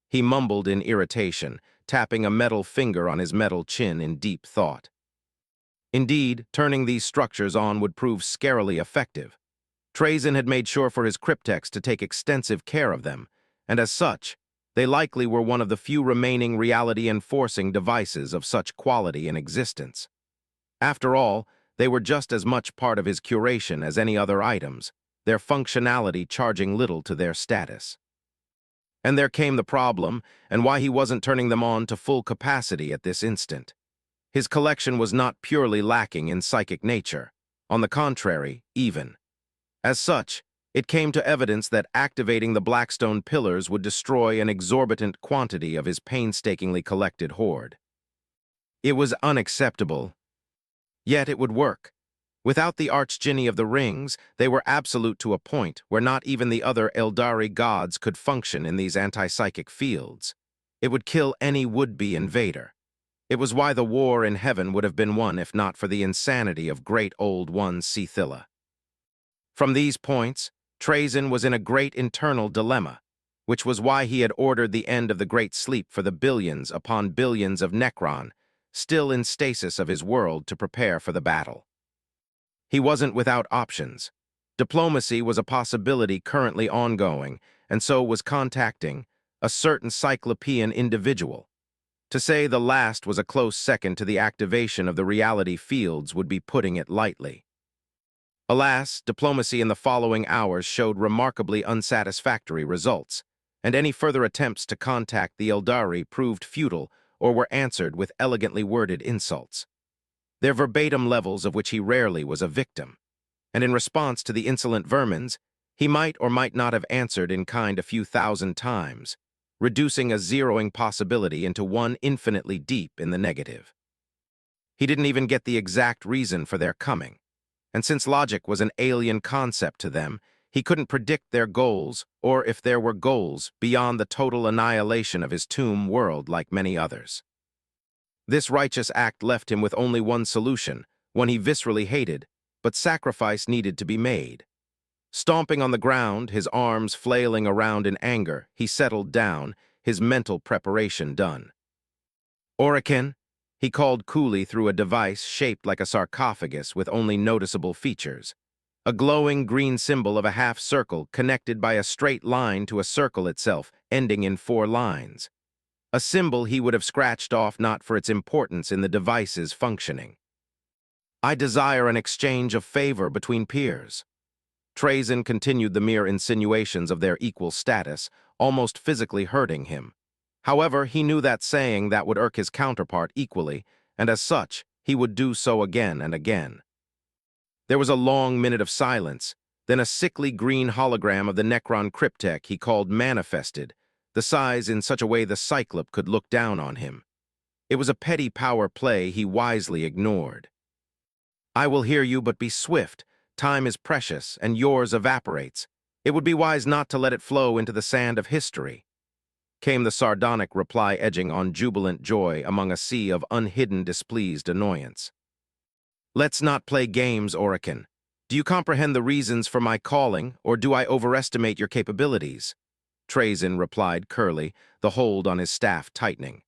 S1: He mumbled in irritation, tapping a metal finger on his metal chin in deep thought. Indeed, turning these structures on would prove scarily effective. Trazyn had made sure for his cryptex to take extensive care of them, and as such, they likely were one of the few remaining reality-enforcing devices of such quality in existence. After all, they were just as much part of his curation as any other items, their functionality charging little to their status. And there came the problem, and why he wasn't turning them on to full capacity at this instant. His collection was not purely lacking in psychic nature. On the contrary, even. As such, it came to evidence that activating the Blackstone pillars would destroy an exorbitant quantity of his painstakingly collected hoard. It was unacceptable. Yet it would work. Without the Archdjinni of the rings, they were absolute to a point where not even the other Eldari gods could function in these anti-psychic fields. It would kill any would-be invader. It was why the war in heaven would have been won if not for the insanity of Great Old One Ceila. From these points, Trazyn was in a great internal dilemma, which was why he had ordered the end of the Great Sleep for the billions upon billions of Necron, still in stasis of his world to prepare for the battle. He wasn't without options. Diplomacy was a possibility currently ongoing, and so was contacting a certain cyclopean individual. To say the last was a close second to the activation of the reality fields would be putting it lightly. Alas, diplomacy in the following hours showed remarkably unsatisfactory results, and any further attempts to contact the Eldari proved futile or were answered with elegantly worded insults. Their verbatim levels of which he rarely was a victim, and in response to the insolent vermins, he might or might not have answered in kind a few thousand times, reducing a zeroing possibility into one infinitely deep in the negative. He didn't even get the exact reason for their coming, and since logic was an alien concept to them, he couldn't predict their goals, or if there were goals, beyond the total annihilation of his tomb world like many others. This righteous act left him with only one solution, one he viscerally hated, but sacrifice needed to be made. Stomping on the ground, his arms flailing around in anger, he settled down, his mental preparation done. Akin, he called coolly through a device shaped like a sarcophagus with only noticeable features. A glowing green symbol of a half-circle connected by a straight line to a circle itself, ending in 4 lines. A symbol he would have scratched off not for its importance in the device's functioning. I desire an exchange of favor between peers. Trazyn continued the mere insinuations of their equal status, almost physically hurting him. However, he knew that saying that would irk his counterpart equally, and as such, he would do so again and again. There was a long minute of silence, then a sickly green hologram of the Necron cryptek he called manifested, the size in such a way the Cyclop could look down on him. It was a petty power play he wisely ignored. I will hear you, but be swift. Time is precious, and yours evaporates. It would be wise not to let it flow into the sand of history. Came the sardonic reply edging on jubilant joy among a sea of unhidden displeased annoyance. Let's not play games, Akin. Do you comprehend the reasons for my calling, or do I overestimate your capabilities? Trazyn replied curly, the hold on his staff tightening.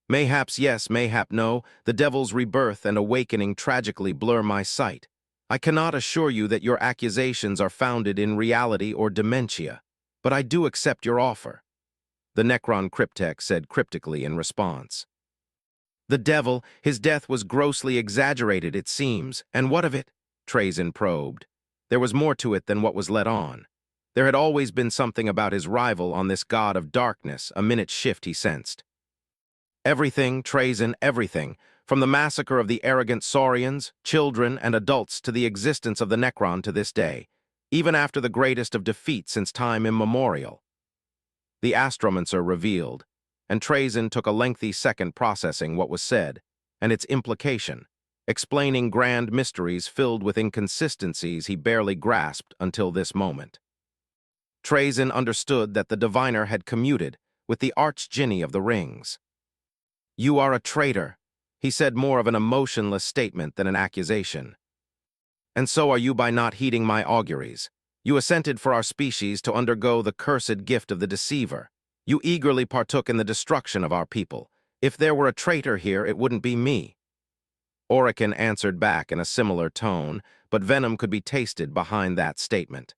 S1: Mayhaps yes, mayhap no, the devil's rebirth and awakening tragically blur my sight. I cannot assure you that your accusations are founded in reality or dementia, but I do accept your offer. The Necron cryptek said cryptically in response. The devil, his death was grossly exaggerated, it seems. And what of it? Trazyn probed. There was more to it than what was let on. There had always been something about his rival on this god of darkness, a minute shift he sensed. Everything, Trazyn, everything, from the massacre of the arrogant Saurians, children and adults, to the existence of the Necron to this day, even after the greatest of defeats since time immemorial. The astromancer revealed, and Trazyn took a lengthy second processing what was said, and its implication, explaining grand mysteries filled with inconsistencies he barely grasped until this moment. Trazyn understood that the diviner had commuted with the Archdjinni of the Rings. "You are a traitor," he said, more of an emotionless statement than an accusation. "And so are you by not heeding my auguries. You assented for our species to undergo the cursed gift of the deceiver. You eagerly partook in the destruction of our people. If there were a traitor here, it wouldn't be me." Akin answered back in a similar tone, but venom could be tasted behind that statement.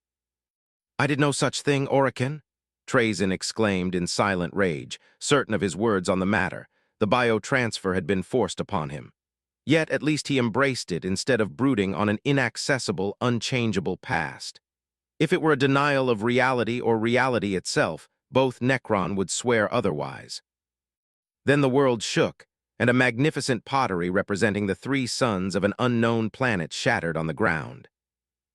S1: "I did no such thing, Akin," Trazyn exclaimed in silent rage, certain of his words on the matter. The biotransfer had been forced upon him. Yet at least he embraced it instead of brooding on an inaccessible, unchangeable past. If it were a denial of reality or reality itself, both Necron would swear otherwise. Then the world shook, and a magnificent pottery representing the three suns of an unknown planet shattered on the ground.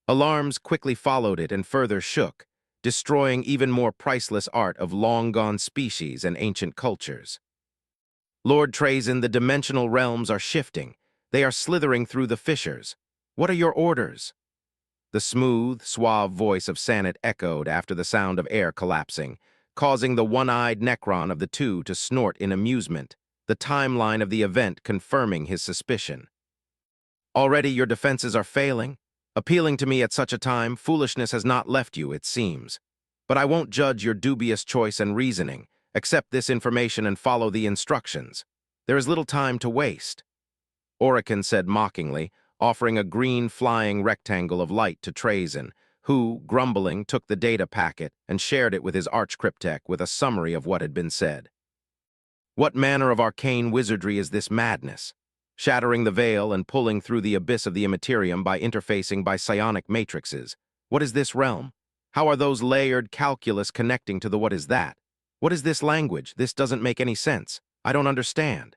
S1: Alarms quickly followed it and further shook, destroying even more priceless art of long-gone species and ancient cultures. "Lord Trazyn, the dimensional realms are shifting. They are slithering through the fissures. What are your orders?" The smooth, suave voice of Sanit echoed after the sound of air collapsing, causing the one-eyed Necron of the two to snort in amusement, the timeline of the event confirming his suspicion. "Already your defenses are failing. Appealing to me at such a time, foolishness has not left you, it seems. But I won't judge your dubious choice and reasoning. Accept this information and follow the instructions. There is little time to waste," Akin said mockingly, offering a green flying rectangle of light to Trazyn, who, grumbling, took the data packet and shared it with his archcryptek with a summary of what had been said. "What manner of arcane wizardry is this madness? Shattering the veil and pulling through the abyss of the immaterium by interfacing by psionic matrices. What is this realm? How are those layered calculus connecting to the what is that? What is this language? This doesn't make any sense. I don't understand."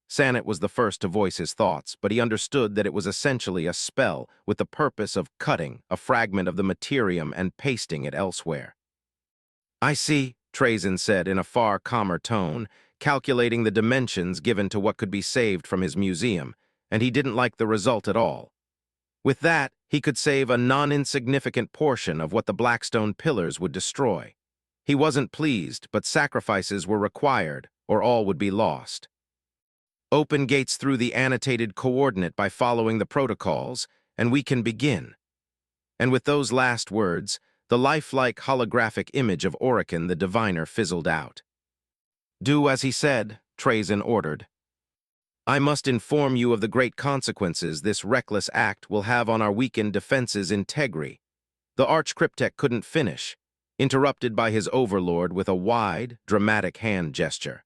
S1: Sanit was the first to voice his thoughts, but he understood that it was essentially a spell with the purpose of cutting a fragment of the materium and pasting it elsewhere. "I see," Trazyn said in a far calmer tone, calculating the dimensions given to what could be saved from his museum, and he didn't like the result at all. With that, he could save a non-insignificant portion of what the Blackstone pillars would destroy. He wasn't pleased, but sacrifices were required, or all would be lost. "Open gates through the annotated coordinate by following the protocols, and we can begin." And with those last words, the lifelike holographic image of Akin the diviner fizzled out. "Do as he said," Trazyn ordered. "I must inform you of the great consequences this reckless act will have on our weakened defenses integri." The archcryptek couldn't finish, interrupted by his overlord with a wide, dramatic hand gesture.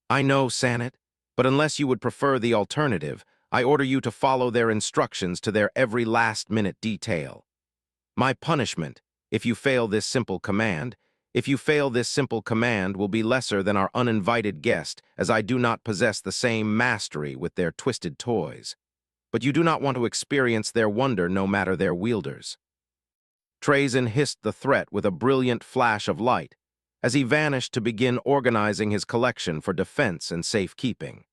S1: "I know, Sanit, but unless you would prefer the alternative, I order you to follow their instructions to their every last-minute detail. My punishment, if you fail this simple command, will be lesser than our uninvited guest, as I do not possess the same mastery with their twisted toys. But you do not want to experience their wonder no matter their wielders." Trazyn hissed the threat with a brilliant flash of light, as he vanished to begin organizing his collection for defense and safekeeping.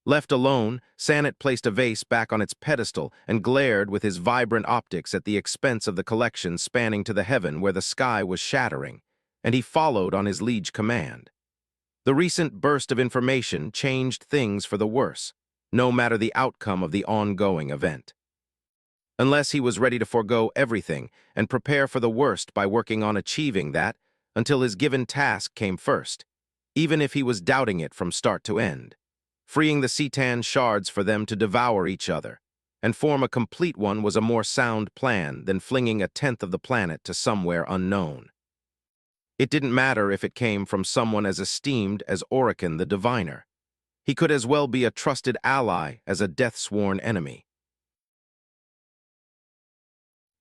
S1: Left alone, Sanit placed a vase back on its pedestal and glared with his vibrant optics at the expense of the collection spanning to the heaven where the sky was shattering, and he followed on his liege command. The recent burst of information changed things for the worse, no matter the outcome of the ongoing event. Unless he was ready to forego everything and prepare for the worst by working on achieving that until his given task came first, even if he was doubting it from start to end. Freeing the Cetan shards for them to devour each other and form a complete one was a more sound plan than flinging a tenth of the planet to somewhere unknown. It didn't matter if it came from someone as esteemed as Akin the diviner. He could as well be a trusted ally as a death-sworn enemy.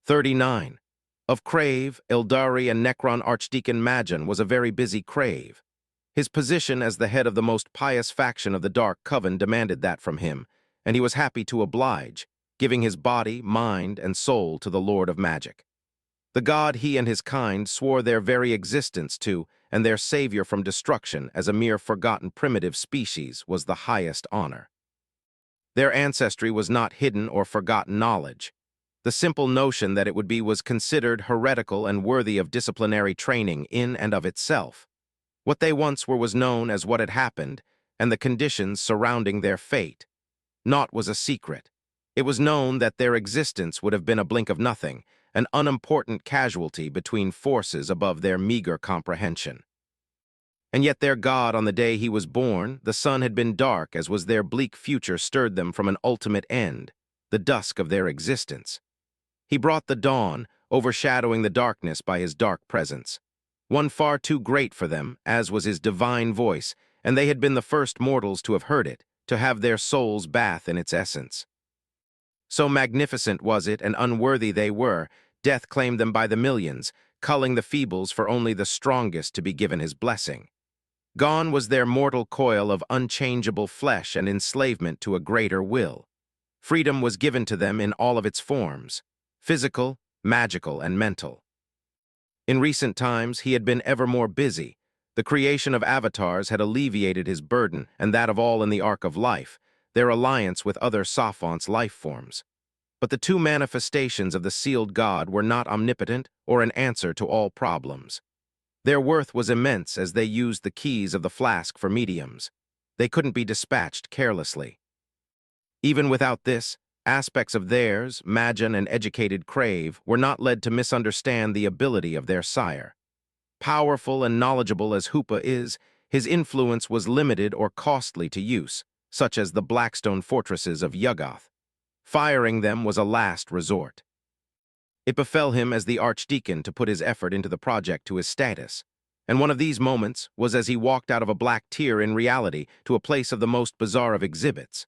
S1: 39. Of Crave, Ildari and Necron Archdeacon Magan was a very busy Crave. His position as the head of the most pious faction of the Dark Coven demanded that from him, and he was happy to oblige, giving his body, mind, and soul to the Lord of Magic. The god he and his kind swore their very existence to, and their savior from destruction as a mere forgotten primitive species was the highest honor. Their ancestry was not hidden or forgotten knowledge. The simple notion that it would be was considered heretical and worthy of disciplinary training in and of itself. What they once were was known as what had happened, and the conditions surrounding their fate. Naught was a secret. It was known that their existence would have been a blink of nothing, an unimportant casualty between forces above their meager comprehension. And yet their god on the day he was born, the sun had been dark as was their bleak future stirred them from an ultimate end, the dusk of their existence. He brought the dawn, overshadowing the darkness by his dark presence. One far too great for them, as was his divine voice, and they had been the first mortals to have heard it, to have their souls bath in its essence. So magnificent was it and unworthy they were, death claimed them by the millions, culling the feebles for only the strongest to be given his blessing. Gone was their mortal coil of unchangeable flesh and enslavement to a greater will. Freedom was given to them in all of its forms, physical, magical, and mental. In recent times, he had been ever more busy. The creation of avatars had alleviated his burden and that of all in the arc of life, their alliance with other Sophon's life forms. But the two manifestations of the sealed god were not omnipotent or an answer to all problems. Their worth was immense as they used the keys of the flask for mediums. They couldn't be dispatched carelessly. Even without this, aspects of theirs, Magan and educated Crave, were not led to misunderstand the ability of their sire. Powerful and knowledgeable as Hoopa is, his influence was limited or costly to use, such as the Blackstone fortresses of Yuggoth. Firing them was a last resort. It befell him as the Archdeacon to put his effort into the project to his status, and one of these moments was as he walked out of a black tier in reality to a place of the most bizarre of exhibits.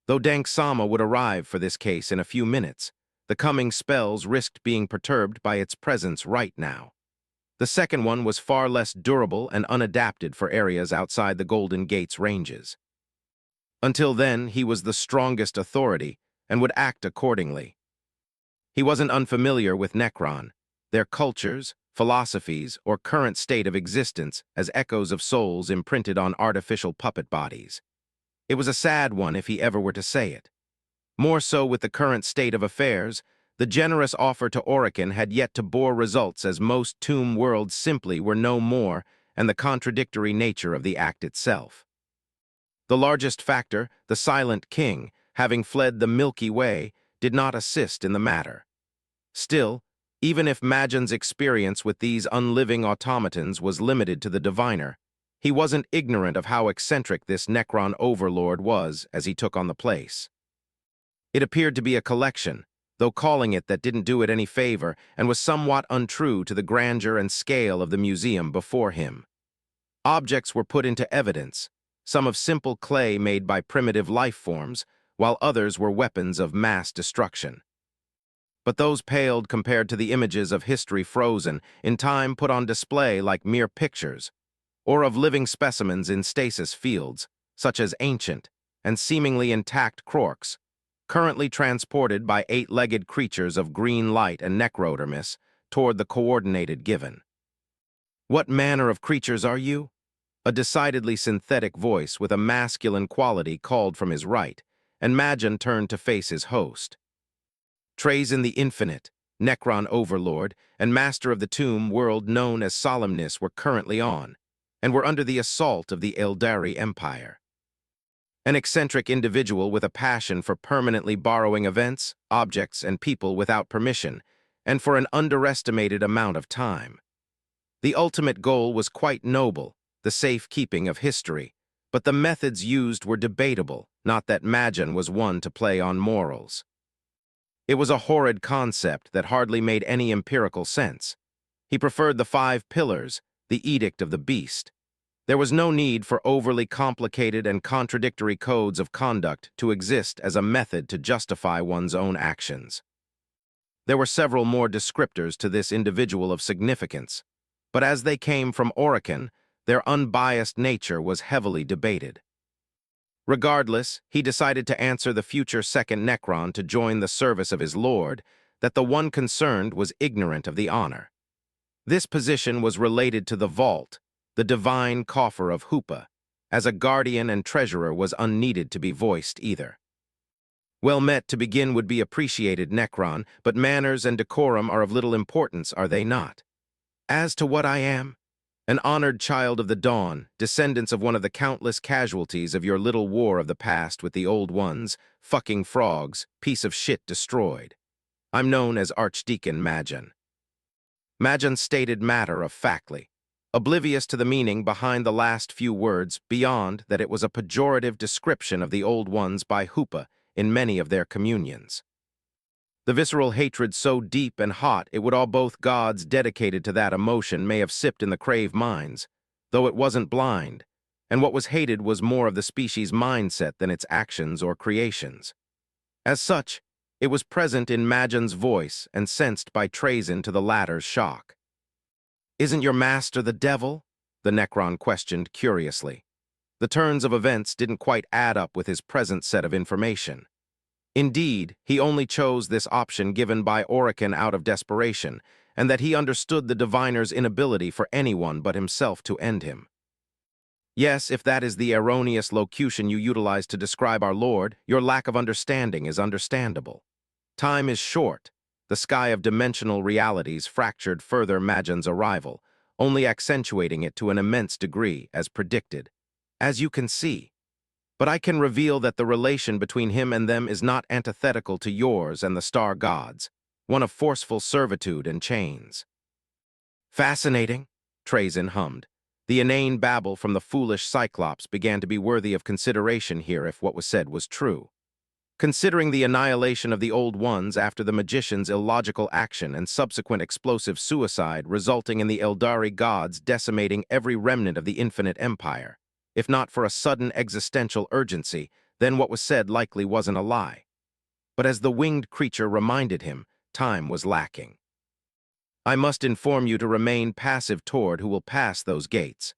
S1: Though Dank Sama would arrive for this case in a few minutes, the coming spells risked being perturbed by its presence right now. The second one was far less durable and unadapted for areas outside the Golden Gate's ranges. Until then, he was the strongest authority and would act accordingly. He wasn't unfamiliar with Necron, their cultures, philosophies, or current state of existence as echoes of souls imprinted on artificial puppet bodies. It was a sad one if he ever were to say it. More so with the current state of affairs, the generous offer to Orokin had yet to bore results as most tomb worlds simply were no more and the contradictory nature of the act itself. The largest factor, the Silent King, having fled the Milky Way, did not assist in the matter. Still, even if Magan's experience with these unliving automatons was limited to the diviner, he wasn't ignorant of how eccentric this Necron overlord was as he took on the place. It appeared to be a collection, though calling it that didn't do it any favor and was somewhat untrue to the grandeur and scale of the museum before him. Objects were put into evidence, some of simple clay made by primitive life forms, while others were weapons of mass destruction. But those paled compared to the images of history frozen, in time put on display like mere pictures, or of living specimens in stasis fields, such as ancient and seemingly intact Krorks, currently transported by eight-legged creatures of green light and necrodermis toward the coordinated given. "What manner of creatures are you?" A decidedly synthetic voice with a masculine quality called from his right, and Magan turned to face his host. Trazyn the Infinite, Necron Overlord, and Master of the Tomb world known as Solemnis were currently on, and were under the assault of the Eldari Empire. An eccentric individual with a passion for permanently borrowing events, objects, and people without permission, and for an underestimated amount of time. The ultimate goal was quite noble, the safekeeping of history, but the methods used were debatable, not that Magan was one to play on morals. It was a horrid concept that hardly made any empirical sense. He preferred the 5 pillars, the Edict of the Beast. There was no need for overly complicated and contradictory codes of conduct to exist as a method to justify one's own actions. There were several more descriptors to this individual of significance, but as they came from Orokin, their unbiased nature was heavily debated. Regardless, he decided to answer the future second Necron to join the service of his lord, that the one concerned was ignorant of the honor. This position was related to the vault, the divine coffer of Hoopa, as a guardian and treasurer was unneeded to be voiced either. Well met to begin would be appreciated, Necron, but manners and decorum are of little importance, are they not? As to what I am, an honored child of the dawn, descendants of one of the countless casualties of your little war of the past with the old ones, fucking frogs, piece of shit destroyed. I'm known as Archdeacon Majan. Majan stated matter-of-factly, oblivious to the meaning behind the last few words beyond that it was a pejorative description of the old ones by Hoopa in many of their communions. The visceral hatred so deep and hot it would all both gods dedicated to that emotion may have sipped in the crave minds, though it wasn't blind, and what was hated was more of the species' mindset than its actions or creations. As such, it was present in Majan's voice and sensed by Trazyn to the latter's shock. "Isn't your master the devil?" the Necron questioned curiously. The turns of events didn't quite add up with his present set of information. Indeed, he only chose this option given by Orokin out of desperation, and that he understood the diviner's inability for anyone but himself to end him. Yes, if that is the erroneous locution you utilize to describe our Lord, your lack of understanding is understandable. Time is short. The sky of dimensional realities fractured further Majan's arrival, only accentuating it to an immense degree, as predicted. As you can see. But I can reveal that the relation between him and them is not antithetical to yours and the star gods, one of forceful servitude and chains. Fascinating, Trazyn hummed. The inane babble from the foolish Cyclops began to be worthy of consideration here if what was said was true. Considering the annihilation of the Old Ones after the magician's illogical action and subsequent explosive suicide resulting in the Eldari gods decimating every remnant of the Infinite Empire, if not for a sudden existential urgency, then what was said likely wasn't a lie. But as the winged creature reminded him, time was lacking. I must inform you to remain passive toward who will pass those gates.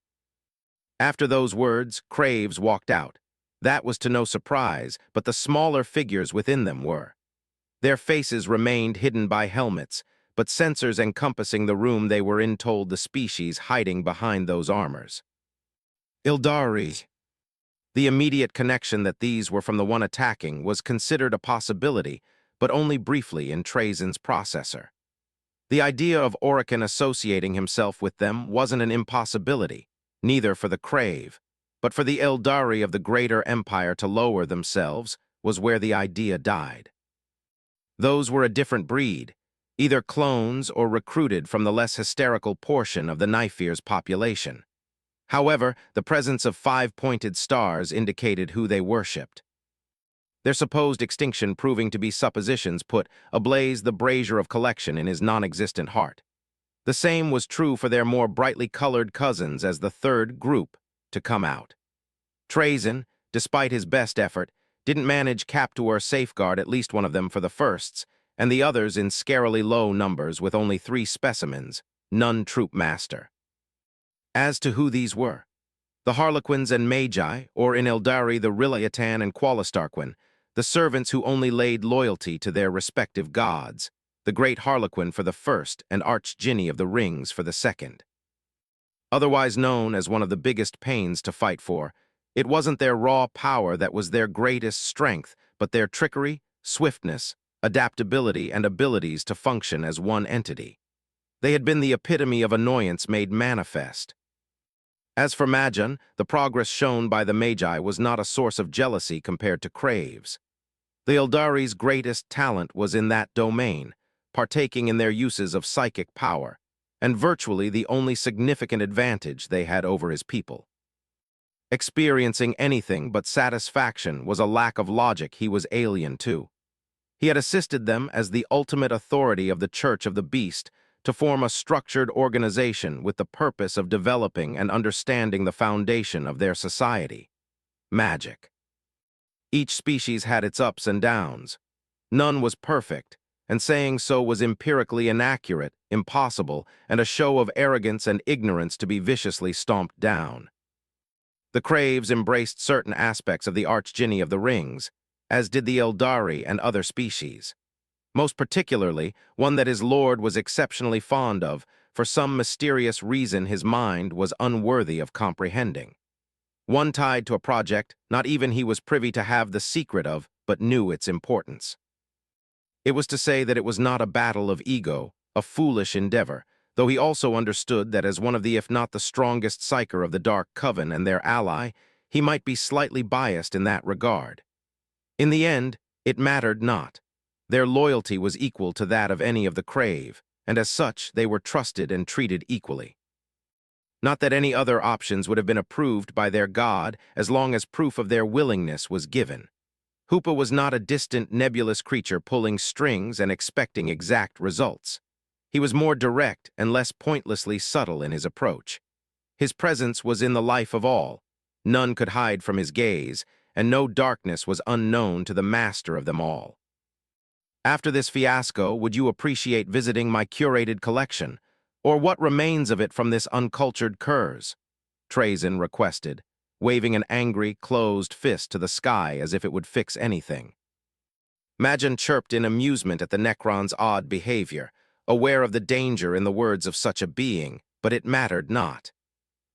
S1: After those words, Craves walked out. That was to no surprise, but the smaller figures within them were. Their faces remained hidden by helmets, but sensors encompassing the room they were in told the species hiding behind those armors. Eldari. The immediate connection that these were from the one attacking was considered a possibility, but only briefly in Trazyn's processor. The idea of Orokin associating himself with them wasn't an impossibility, neither for the Crave, but for the Eldari of the greater empire to lower themselves was where the idea died. Those were a different breed, either clones or recruited from the less hysterical portion of the Nifir's population. However, the presence of 5-pointed stars indicated who they worshipped. Their supposed extinction proving to be suppositions put ablaze the brazier of collection in his non-existent heart. The same was true for their more brightly colored cousins as the third group to come out. Trazyn, despite his best effort, didn't manage capture safeguard at least one of them for the firsts, and the others in scarily low numbers with only 3 specimens, none troop master. As to who these were, the Harlequins and Magi, or in Eldari the Rilayatan and Qualistarquin, the servants who only laid loyalty to their respective gods, the great Harlequin for the first and Archdjinni of the Rings for the second. Otherwise known as one of the biggest pains to fight for, it wasn't their raw power that was their greatest strength, but their trickery, swiftness, adaptability, and abilities to function as one entity. They had been the epitome of annoyance made manifest. As for Majan, the progress shown by the Magi was not a source of jealousy compared to Craves. The Eldari's greatest talent was in that domain, partaking in their uses of psychic power, and virtually the only significant advantage they had over his people. Experiencing anything but satisfaction was a lack of logic he was alien to. He had assisted them as the ultimate authority of the Church of the Beast to form a structured organization with the purpose of developing and understanding the foundation of their society. Magic. Each species had its ups and downs. None was perfect, and saying so was empirically inaccurate, impossible, and a show of arrogance and ignorance to be viciously stomped down. The Craves embraced certain aspects of the Archdjinni of the Rings, as did the Eldari and other species. Most particularly, one that his lord was exceptionally fond of, for some mysterious reason his mind was unworthy of comprehending. One tied to a project not even he was privy to have the secret of, but knew its importance. It was to say that it was not a battle of ego, a foolish endeavor, though he also understood that as one of the if not the strongest psyker of the Dark Coven and their ally, he might be slightly biased in that regard. In the end, it mattered not. Their loyalty was equal to that of any of the Crave, and as such they were trusted and treated equally. Not that any other options would have been approved by their god as long as proof of their willingness was given. Hoopa was not a distant, nebulous creature pulling strings and expecting exact results. He was more direct and less pointlessly subtle in his approach. His presence was in the life of all. None could hide from his gaze, and no darkness was unknown to the master of them all. After this fiasco, would you appreciate visiting my curated collection, or what remains of it from this uncultured curs? Trazyn requested, waving an angry, closed fist to the sky as if it would fix anything. Majan chirped in amusement at the Necron's odd behavior, aware of the danger in the words of such a being, but it mattered not.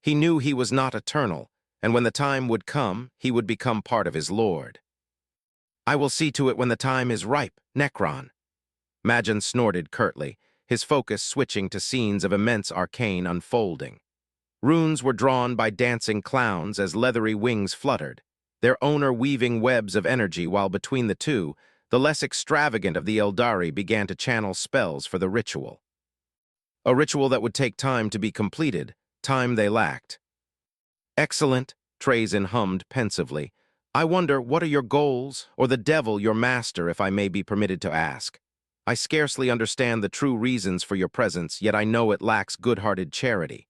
S1: He knew he was not eternal, and when the time would come, he would become part of his lord. I will see to it when the time is ripe, Necron. Majan snorted curtly, his focus switching to scenes of immense arcane unfolding. Runes were drawn by dancing clowns as leathery wings fluttered, their owner weaving webs of energy while between the two, the less extravagant of the Eldari began to channel spells for the ritual. A ritual that would take time to be completed, time they lacked. Excellent, Trazyn hummed pensively. I wonder, what are your goals, or the devil your master, if I may be permitted to ask? I scarcely understand the true reasons for your presence, yet I know it lacks good-hearted charity.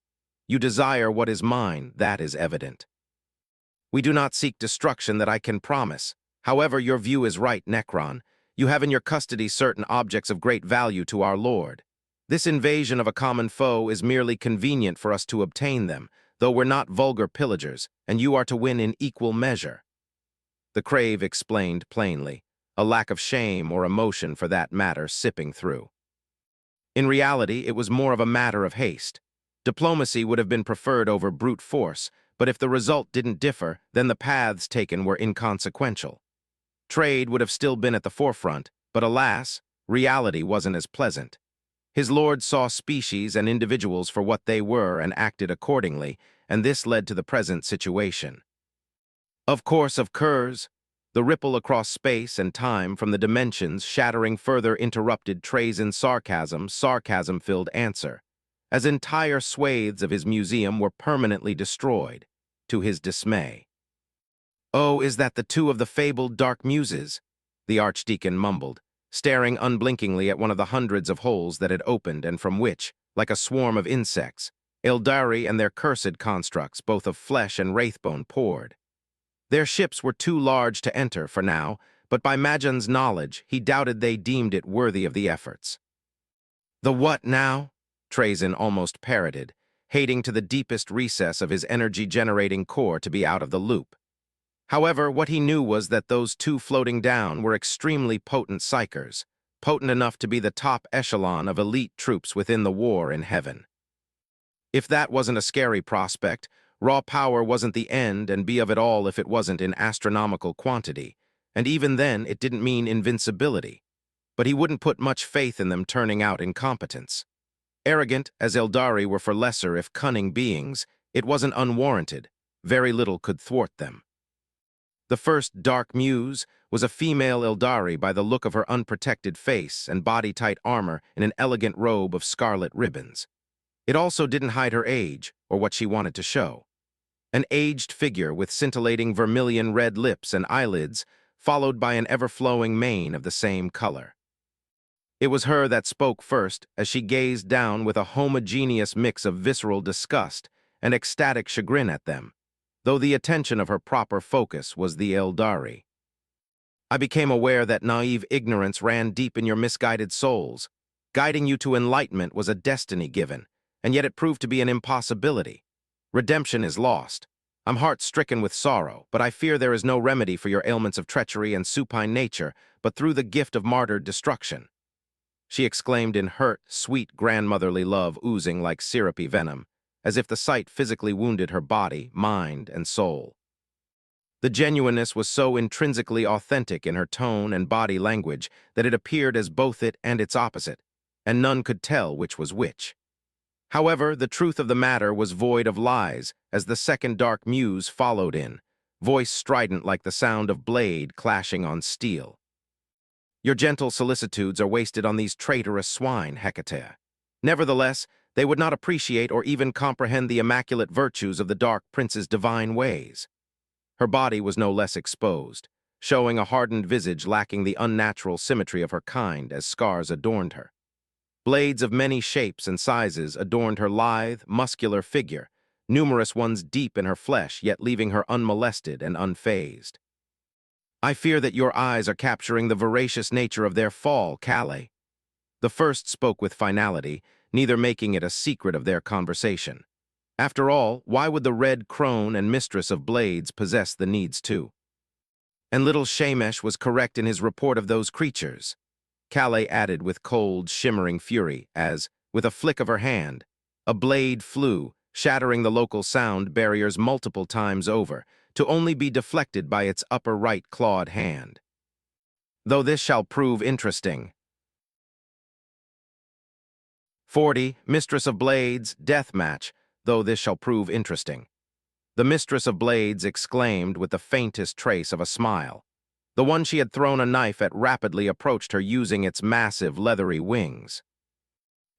S1: You desire what is mine, that is evident. We do not seek destruction that I can promise. However, your view is right, Necron. You have in your custody certain objects of great value to our lord. This invasion of a common foe is merely convenient for us to obtain them, though we're not vulgar pillagers, and you are to win in equal measure. The Crave explained plainly, a lack of shame or emotion for that matter sipping through. In reality, it was more of a matter of haste. Diplomacy would have been preferred over brute force, but if the result didn't differ, then the paths taken were inconsequential. Trade would have still been at the forefront, but alas, reality wasn't as pleasant. His lord saw species and individuals for what they were and acted accordingly, and this led to the present situation. Of course, of curs, the ripple across space and time from the dimensions shattering further interrupted Trazyn's sarcasm-filled answer, as entire swathes of his museum were permanently destroyed, to his dismay. Oh, is that the two of the fabled Dark Muses? The Archdeacon mumbled, staring unblinkingly at one of the hundreds of holes that had opened and from which, like a swarm of insects, Eldari and their cursed constructs, both of flesh and wraithbone, poured. Their ships were too large to enter for now, but by Majan's knowledge, he doubted they deemed it worthy of the efforts. The what now? Trazyn almost parroted, hating to the deepest recess of his energy-generating core to be out of the loop. However, what he knew was that those two floating down were extremely potent psychers, potent enough to be the top echelon of elite troops within the war in heaven. If that wasn't a scary prospect, raw power wasn't the end and be of it all if it wasn't in astronomical quantity, and even then it didn't mean invincibility. But he wouldn't put much faith in them turning out incompetence. Arrogant as Eldari were for lesser if cunning beings, it wasn't unwarranted. Very little could thwart them. The first Dark Muse was a female Eldari by the look of her unprotected face and body-tight armor in an elegant robe of scarlet ribbons. It also didn't hide her age, or what she wanted to show. An aged figure with scintillating vermilion red lips and eyelids, followed by an ever-flowing mane of the same color. It was her that spoke first as she gazed down with a homogeneous mix of visceral disgust and ecstatic chagrin at them, though the attention of her proper focus was the Eldari. I became aware that naive ignorance ran deep in your misguided souls. Guiding you to enlightenment was a destiny given, and yet it proved to be an impossibility. Redemption is lost. I'm heart-stricken with sorrow, but I fear there is no remedy for your ailments of treachery and supine nature, but through the gift of martyred destruction. She exclaimed in hurt, sweet grandmotherly love oozing like syrupy venom, as if the sight physically wounded her body, mind, and soul. The genuineness was so intrinsically authentic in her tone and body language that it appeared as both it and its opposite, and none could tell which was which. However, the truth of the matter was void of lies, as the second Dark Muse followed in, voice strident like the sound of blade clashing on steel. Your gentle solicitudes are wasted on these traitorous swine, Hecate. Nevertheless, they would not appreciate or even comprehend the immaculate virtues of the Dark Prince's divine ways. Her body was no less exposed, showing a hardened visage lacking the unnatural symmetry of her kind as scars adorned her. Blades of many shapes and sizes adorned her lithe, muscular figure, numerous ones deep in her flesh yet leaving her unmolested and unfazed. I fear that your eyes are capturing the voracious nature of their fall, Calais. The first spoke with finality, neither making it a secret of their conversation. After all, why would the red crone and mistress of blades possess the needs too? And little Shamesh was correct in his report of those creatures. Calais added with cold, shimmering fury as, with a flick of her hand, a blade flew, shattering the local sound barriers multiple times over, to only be deflected by its upper right clawed hand. Though this shall prove interesting. 40. Mistress of Blades, Death Match, though this shall prove interesting. The Mistress of Blades exclaimed with the faintest trace of a smile. The one she had thrown a knife at rapidly approached her using its massive leathery wings.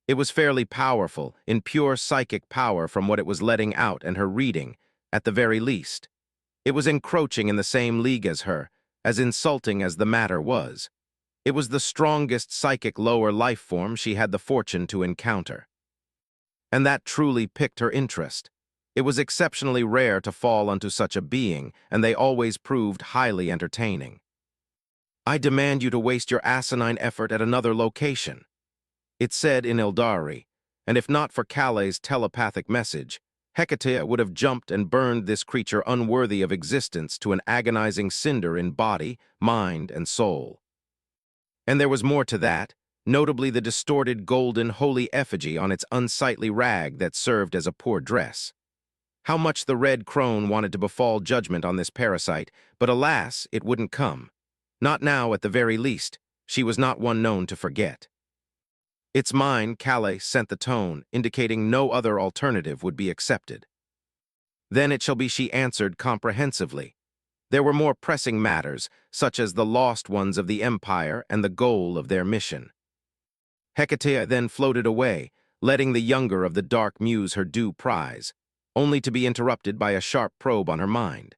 S1: It was fairly powerful, in pure psychic power from what it was letting out and her reading, at the very least. It was encroaching in the same league as her, as insulting as the matter was. It was the strongest psychic lower life form she had the fortune to encounter. And that truly piqued her interest. It was exceptionally rare to fall unto such a being, and they always proved highly entertaining. I demand you to waste your asinine effort at another location. It said in Eldari, and if not for Calais' telepathic message, Hecate would have jumped and burned this creature unworthy of existence to an agonizing cinder in body, mind, and soul. And there was more to that, notably the distorted golden holy effigy on its unsightly rag that served as a poor dress. How much the red crone wanted to befall judgment on this parasite, but alas, it wouldn't come. Not now, at the very least. She was not one known to forget. It's mine, Calais sent the tone, indicating no other alternative would be accepted. Then it shall be, she answered comprehensively. There were more pressing matters, such as the lost ones of the Empire and the goal of their mission. Hecate then floated away, letting the younger of the Dark Muse her due prize, only to be interrupted by a sharp probe on her mind.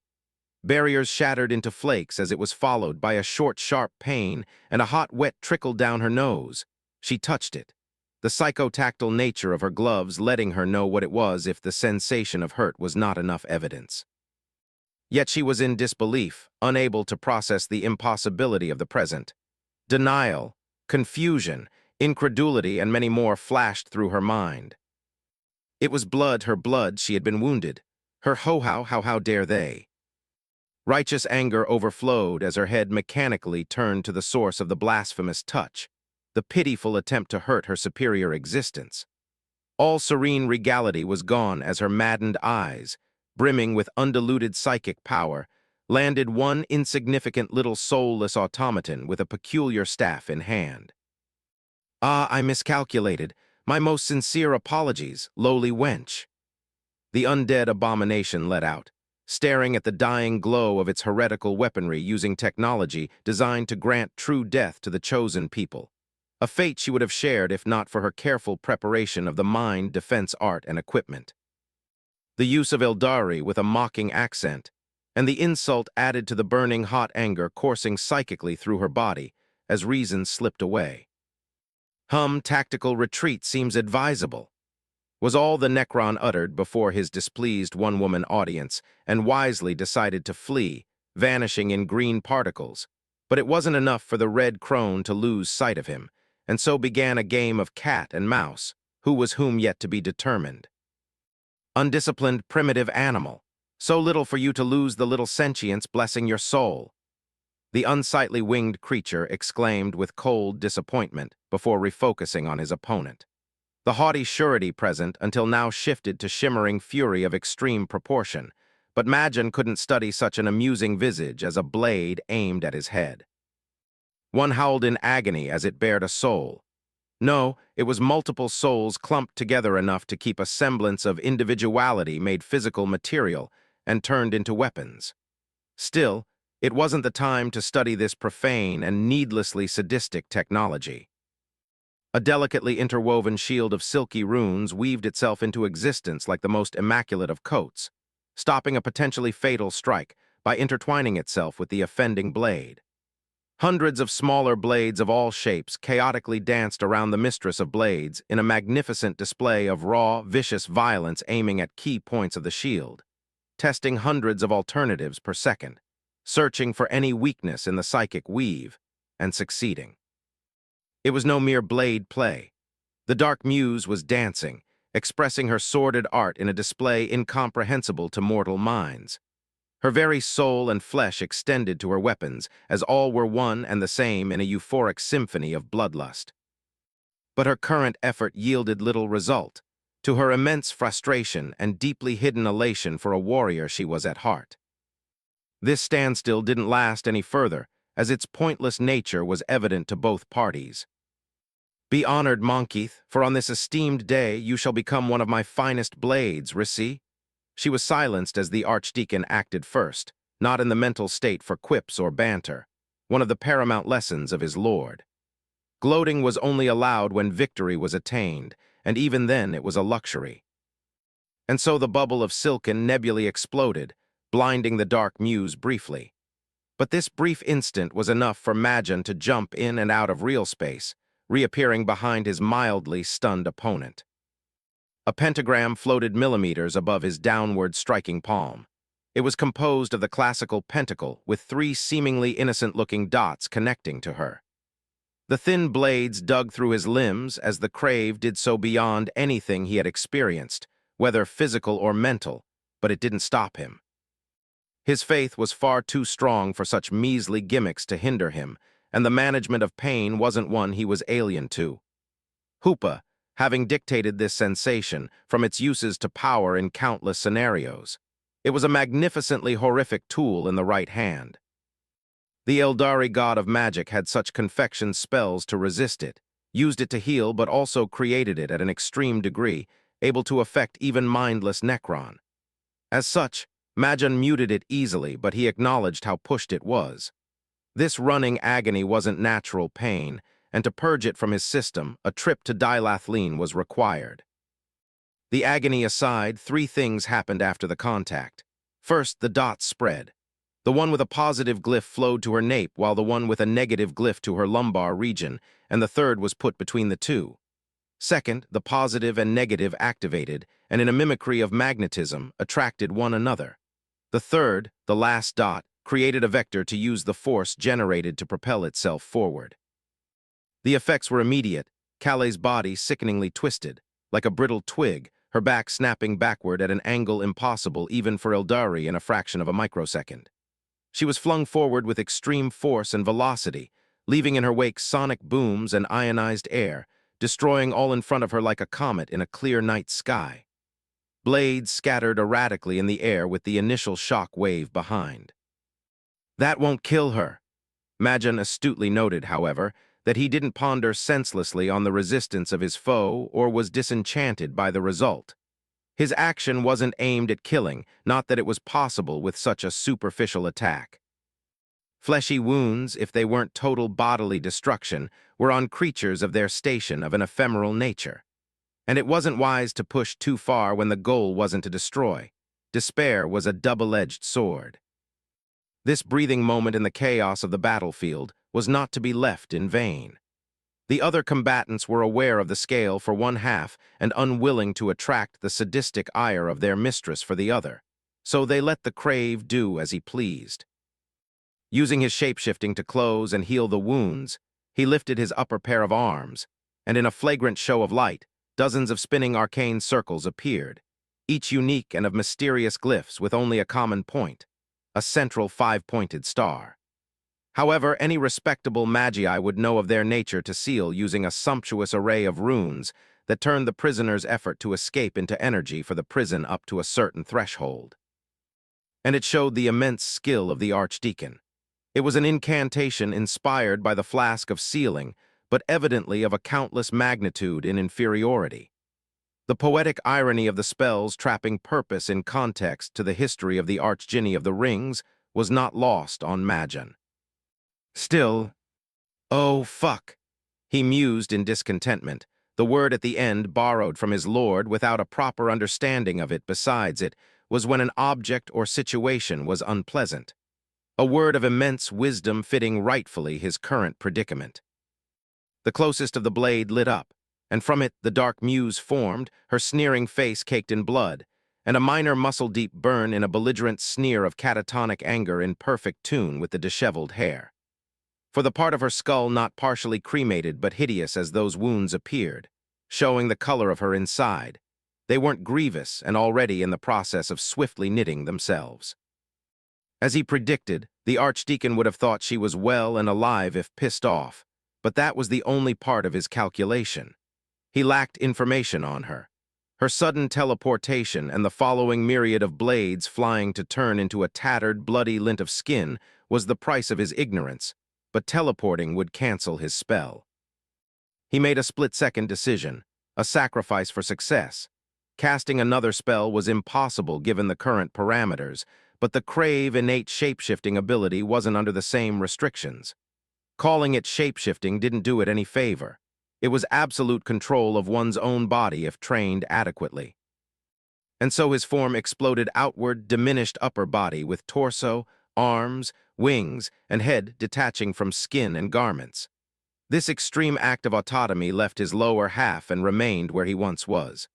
S1: Barriers shattered into flakes as it was followed by a short, sharp pain, and a hot, wet trickled down her nose. She touched it, the psychotactile nature of her gloves letting her know what it was if the sensation of hurt was not enough evidence. Yet she was in disbelief, unable to process the impossibility of the present. Denial, confusion, incredulity, and many more flashed through her mind. It was blood, her blood, she had been wounded. Her how dare they? Righteous anger overflowed as her head mechanically turned to the source of the blasphemous touch, the pitiful attempt to hurt her superior existence. All serene regality was gone as her maddened eyes, brimming with undiluted psychic power, landed one insignificant little soulless automaton with a peculiar staff in hand. Ah, I miscalculated. My most sincere apologies, lowly wench. The undead abomination let out, staring at the dying glow of its heretical weaponry using technology designed to grant true death to the chosen people, a fate she would have shared if not for her careful preparation of the mind, defense art, and equipment. The use of Eldari with a mocking accent, and the insult added to the burning hot anger coursing psychically through her body as reason slipped away. Tactical retreat seems advisable," was all the Necron uttered before his displeased one-woman audience, and wisely decided to flee, vanishing in green particles. But it wasn't enough for the red crone to lose sight of him, and so began a game of cat and mouse, who was whom yet to be determined. Undisciplined primitive animal, so little for you to lose the little sentience blessing your soul, the unsightly winged creature exclaimed with cold disappointment before refocusing on his opponent. The haughty surety present until now shifted to shimmering fury of extreme proportion, but Majan couldn't study such an amusing visage as a blade aimed at his head. One howled in agony as it bared a soul. No, it was multiple souls clumped together enough to keep a semblance of individuality made physical material and turned into weapons. Still, it wasn't the time to study this profane and needlessly sadistic technology. A delicately interwoven shield of silky runes weaved itself into existence like the most immaculate of coats, stopping a potentially fatal strike by intertwining itself with the offending blade. Hundreds of smaller blades of all shapes chaotically danced around the mistress of blades in a magnificent display of raw, vicious violence aiming at key points of the shield, testing hundreds of alternatives per second, searching for any weakness in the psychic weave, and succeeding. It was no mere blade play. The Dark Muse was dancing, expressing her sordid art in a display incomprehensible to mortal minds. Her very soul and flesh extended to her weapons, as all were one and the same in a euphoric symphony of bloodlust. But her current effort yielded little result, to her immense frustration and deeply hidden elation for a warrior she was at heart. This standstill didn't last any further, as its pointless nature was evident to both parties. "Be honored, Monkeith, for on this esteemed day you shall become one of my finest blades, Rissi." She was silenced as the Archdeacon acted first, not in the mental state for quips or banter, one of the paramount lessons of his lord. Gloating was only allowed when victory was attained, and even then it was a luxury. And so the bubble of silken nebulae exploded, blinding the Dark Muse briefly. But this brief instant was enough for Majan to jump in and out of real space, reappearing behind his mildly stunned opponent. A pentagram floated millimeters above his downward striking palm. It was composed of the classical pentacle with 3 seemingly innocent-looking dots connecting to her. The thin blades dug through his limbs as the crave did so beyond anything he had experienced, whether physical or mental, but it didn't stop him. His faith was far too strong for such measly gimmicks to hinder him, and the management of pain wasn't one he was alien to. Hoopa, having dictated this sensation from its uses to power in countless scenarios. It was a magnificently horrific tool in the right hand. The Eldari god of magic had such confection spells to resist it, used it to heal but also created it at an extreme degree, able to affect even mindless Necron. As such, Majan muted it easily, but he acknowledged how pushed it was. This running agony wasn't natural pain, and to purge it from his system, a trip to Dilathleen was required. The agony aside, 3 things happened after the contact. First, the dots spread. The one with a positive glyph flowed to her nape, while the one with a negative glyph to her lumbar region, and the third was put between the two. Second, the positive and negative activated, and in a mimicry of magnetism, attracted one another. The third, the last dot, created a vector to use the force generated to propel itself forward. The effects were immediate, Kale's body sickeningly twisted, like a brittle twig, her back snapping backward at an angle impossible even for Eldari in a fraction of a microsecond. She was flung forward with extreme force and velocity, leaving in her wake sonic booms and ionized air, destroying all in front of her like a comet in a clear night sky. Blades scattered erratically in the air with the initial shock wave behind. "That won't kill her." Majan astutely noted, however, that he didn't ponder senselessly on the resistance of his foe or was disenchanted by the result. His action wasn't aimed at killing, not that it was possible with such a superficial attack. Fleshy wounds, if they weren't total bodily destruction, were on creatures of their station of an ephemeral nature. And it wasn't wise to push too far when the goal wasn't to destroy. Despair was a double-edged sword. This breathing moment in the chaos of the battlefield was not to be left in vain. The other combatants were aware of the scale for one half and unwilling to attract the sadistic ire of their mistress for the other, so they let the crave do as he pleased. Using his shapeshifting to close and heal the wounds, he lifted his upper pair of arms, and in a flagrant show of light, dozens of spinning arcane circles appeared, each unique and of mysterious glyphs with only a common point, a central five-pointed star. However, any respectable magi would know of their nature to seal using a sumptuous array of runes that turned the prisoner's effort to escape into energy for the prison up to a certain threshold. And it showed the immense skill of the Archdeacon. It was an incantation inspired by the flask of sealing, but evidently of a countless magnitude in inferiority. The poetic irony of the spell's trapping purpose in context to the history of the Archdjinni of the Rings was not lost on Majan. Still, "Oh, fuck," he mused in discontentment, the word at the end borrowed from his lord without a proper understanding of it besides it, was when an object or situation was unpleasant. A word of immense wisdom fitting rightfully his current predicament. The closest of the blade lit up, and from it the Dark Muse formed, her sneering face caked in blood, and a minor muscle-deep burn in a belligerent sneer of catatonic anger in perfect tune with the disheveled hair. For the part of her skull not partially cremated but hideous as those wounds appeared, showing the color of her inside, they weren't grievous and already in the process of swiftly knitting themselves. As he predicted, the Archdeacon would have thought she was well and alive if pissed off, but that was the only part of his calculation. He lacked information on her. Her sudden teleportation and the following myriad of blades flying to turn into a tattered, bloody lint of skin was the price of his ignorance, but teleporting would cancel his spell. He made a split-second decision, a sacrifice for success. Casting another spell was impossible given the current parameters, but the Crave innate shapeshifting ability wasn't under the same restrictions. Calling it shapeshifting didn't do it any favor. It was absolute control of one's own body if trained adequately. And so his form exploded outward, diminished upper body with torso, arms, wings, and head detaching from skin and garments. This extreme act of autotomy left his lower half and remained where he once was.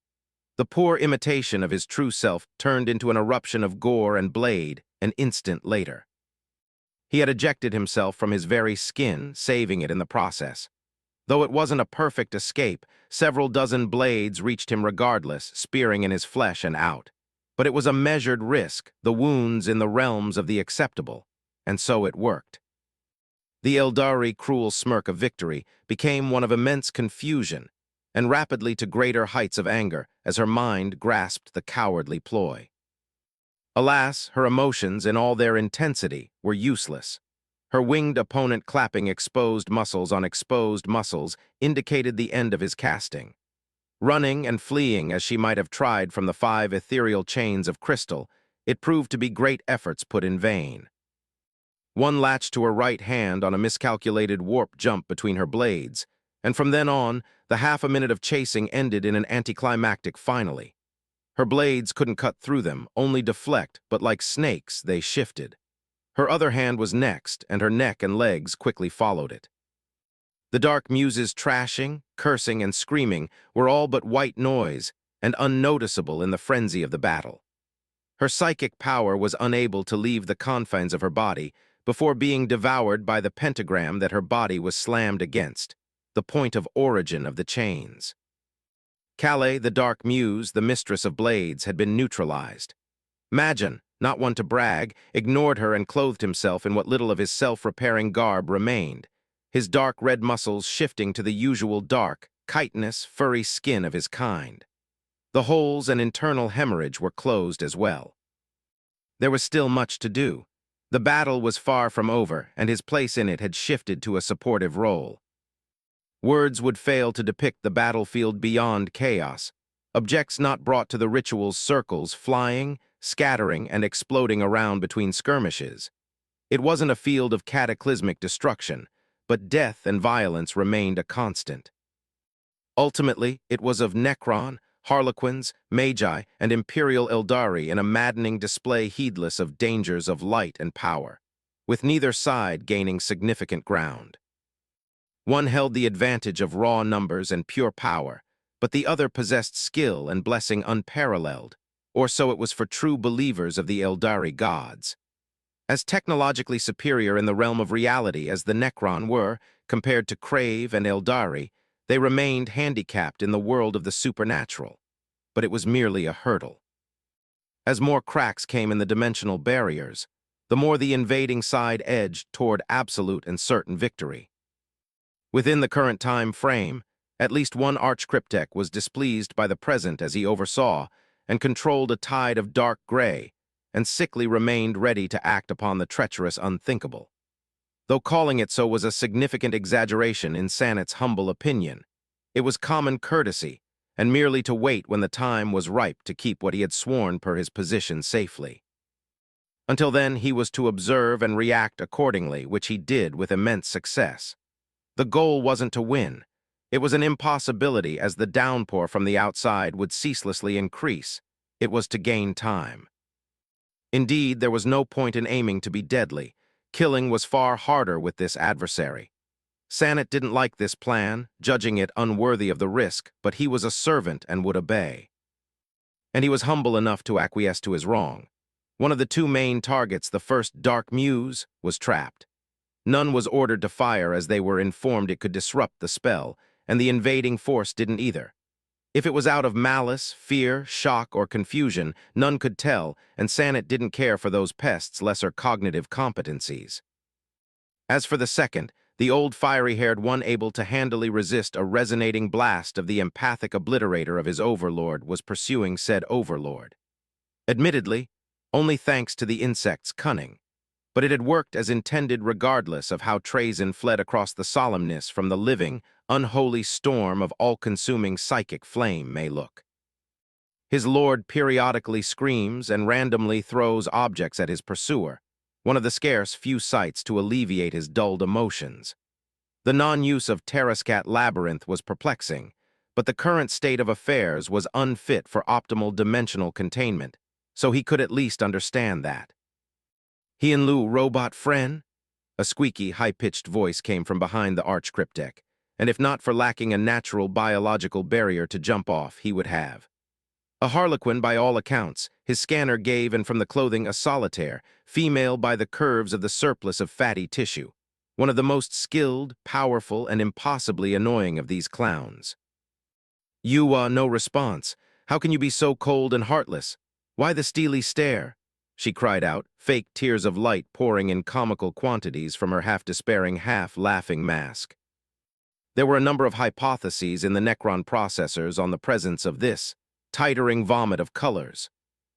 S1: The poor imitation of his true self turned into an eruption of gore and blade an instant later. He had ejected himself from his very skin, saving it in the process. Though it wasn't a perfect escape, several dozen blades reached him regardless, spearing in his flesh and out. But it was a measured risk, the wounds in the realms of the acceptable, and so it worked. The Eldari cruel smirk of victory became one of immense confusion, and rapidly to greater heights of anger as her mind grasped the cowardly ploy. Alas, her emotions in all their intensity were useless. Her winged opponent clapping exposed muscles on exposed muscles indicated the end of his casting. Running and fleeing as she might have tried from the 5 ethereal chains of crystal, it proved to be great efforts put in vain. One latched to her right hand on a miscalculated warp jump between her blades, and from then on, the half a minute of chasing ended in an anticlimactic finally. Her blades couldn't cut through them, only deflect, but like snakes, they shifted. Her other hand was next, and her neck and legs quickly followed it. The Dark Muse's trashing, cursing, and screaming were all but white noise and unnoticeable in the frenzy of the battle. Her psychic power was unable to leave the confines of her body before being devoured by the pentagram that her body was slammed against, the point of origin of the chains. Calais, the Dark Muse, the mistress of blades, had been neutralized. Majan, not one to brag, ignored her and clothed himself in what little of his self-repairing garb remained, his dark red muscles shifting to the usual dark, chitinous, furry skin of his kind. The holes and internal hemorrhage were closed as well. There was still much to do. The battle was far from over, and his place in it had shifted to a supportive role. Words would fail to depict the battlefield beyond chaos, objects not brought to the ritual's circles flying, scattering, and exploding around between skirmishes. It wasn't a field of cataclysmic destruction, but death and violence remained a constant. Ultimately, it was of Necron, Harlequins, Magi, and Imperial Eldari in a maddening display heedless of dangers of light and power, with neither side gaining significant ground. One held the advantage of raw numbers and pure power, but the other possessed skill and blessing unparalleled, or so it was for true believers of the Eldari gods. As technologically superior in the realm of reality as the Necron were, compared to Crave and Eldari, they remained handicapped in the world of the supernatural. But it was merely a hurdle. As more cracks came in the dimensional barriers, the more the invading side edged toward absolute and certain victory. Within the current time frame, at least one archcryptek was displeased by the present as he oversaw and controlled a tide of dark gray, and sickly remained ready to act upon the treacherous unthinkable. Though calling it so was a significant exaggeration in Sanet's humble opinion, it was common courtesy, and merely to wait when the time was ripe to keep what he had sworn per his position safely. Until then, he was to observe and react accordingly, which he did with immense success. The goal wasn't to win. It was an impossibility as the downpour from the outside would ceaselessly increase. It was to gain time. Indeed, there was no point in aiming to be deadly. Killing was far harder with this adversary. Sanet didn't like this plan, judging it unworthy of the risk, but he was a servant and would obey. And he was humble enough to acquiesce to his wrong. One of the two main targets, the first Dark Muse, was trapped. None was ordered to fire as they were informed it could disrupt the spell, and the invading force didn't either. If it was out of malice, fear, shock, or confusion, none could tell, and Sanet didn't care for those pests' lesser cognitive competencies. As for the second, the old fiery-haired one able to handily resist a resonating blast of the empathic obliterator of his overlord was pursuing said overlord. Admittedly, only thanks to the insect's cunning, but it had worked as intended regardless of how Trazyn fled across the solemnness from the living, unholy storm of all-consuming psychic flame may look. His lord periodically screams and randomly throws objects at his pursuer, one of the scarce few sights to alleviate his dulled emotions. The non-use of Terrascat Labyrinth was perplexing, but the current state of affairs was unfit for optimal dimensional containment, so he could at least understand that. "Hienlu, robot friend?" A squeaky, high-pitched voice came from behind the archcryptek, and if not for lacking a natural biological barrier to jump off, he would have. A harlequin by all accounts, his scanner gave and from the clothing a solitaire, female by the curves of the surplus of fatty tissue, one of the most skilled, powerful, and impossibly annoying of these clowns. "You, no response. How can you be so cold and heartless? Why the steely stare?" she cried out, fake tears of light pouring in comical quantities from her half-despairing, half-laughing mask. There were a number of hypotheses in the Necron processors on the presence of this titering vomit of colors.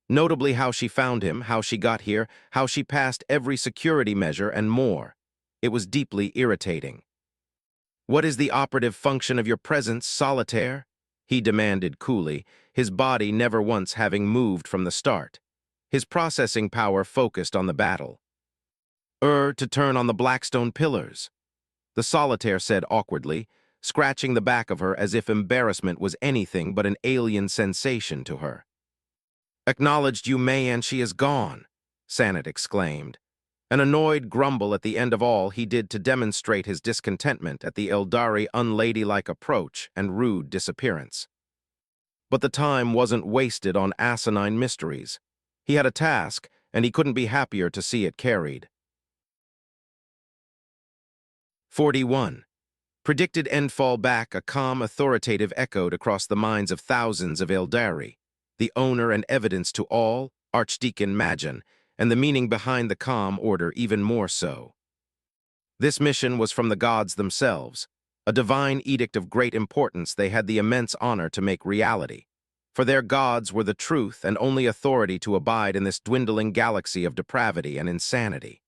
S1: Notably how she found him, how she got here, how she passed every security measure, and more. It was deeply irritating. "What is the operative function of your presence, Solitaire?" he demanded coolly, his body never once having moved from the start. His processing power focused on the battle. To turn on the Blackstone pillars," the Solitaire said awkwardly, scratching the back of her as if embarrassment was anything but an alien sensation to her. "Acknowledged you may and she is gone," Sanet exclaimed, an annoyed grumble at the end of all he did to demonstrate his discontentment at the Eldari unladylike approach and rude disappearance. But the time wasn't wasted on asinine mysteries. He had a task, and he couldn't be happier to see it carried. 41. Predicted Endfall back, a calm, authoritative echoed across the minds of thousands of Eldari, the owner and evidence to all, Archdeacon Majan, and the meaning behind the calm order even more so. This mission was from the gods themselves, a divine edict of great importance they had the immense honor to make reality, for their gods were the truth and only authority to abide in this dwindling galaxy of depravity and insanity.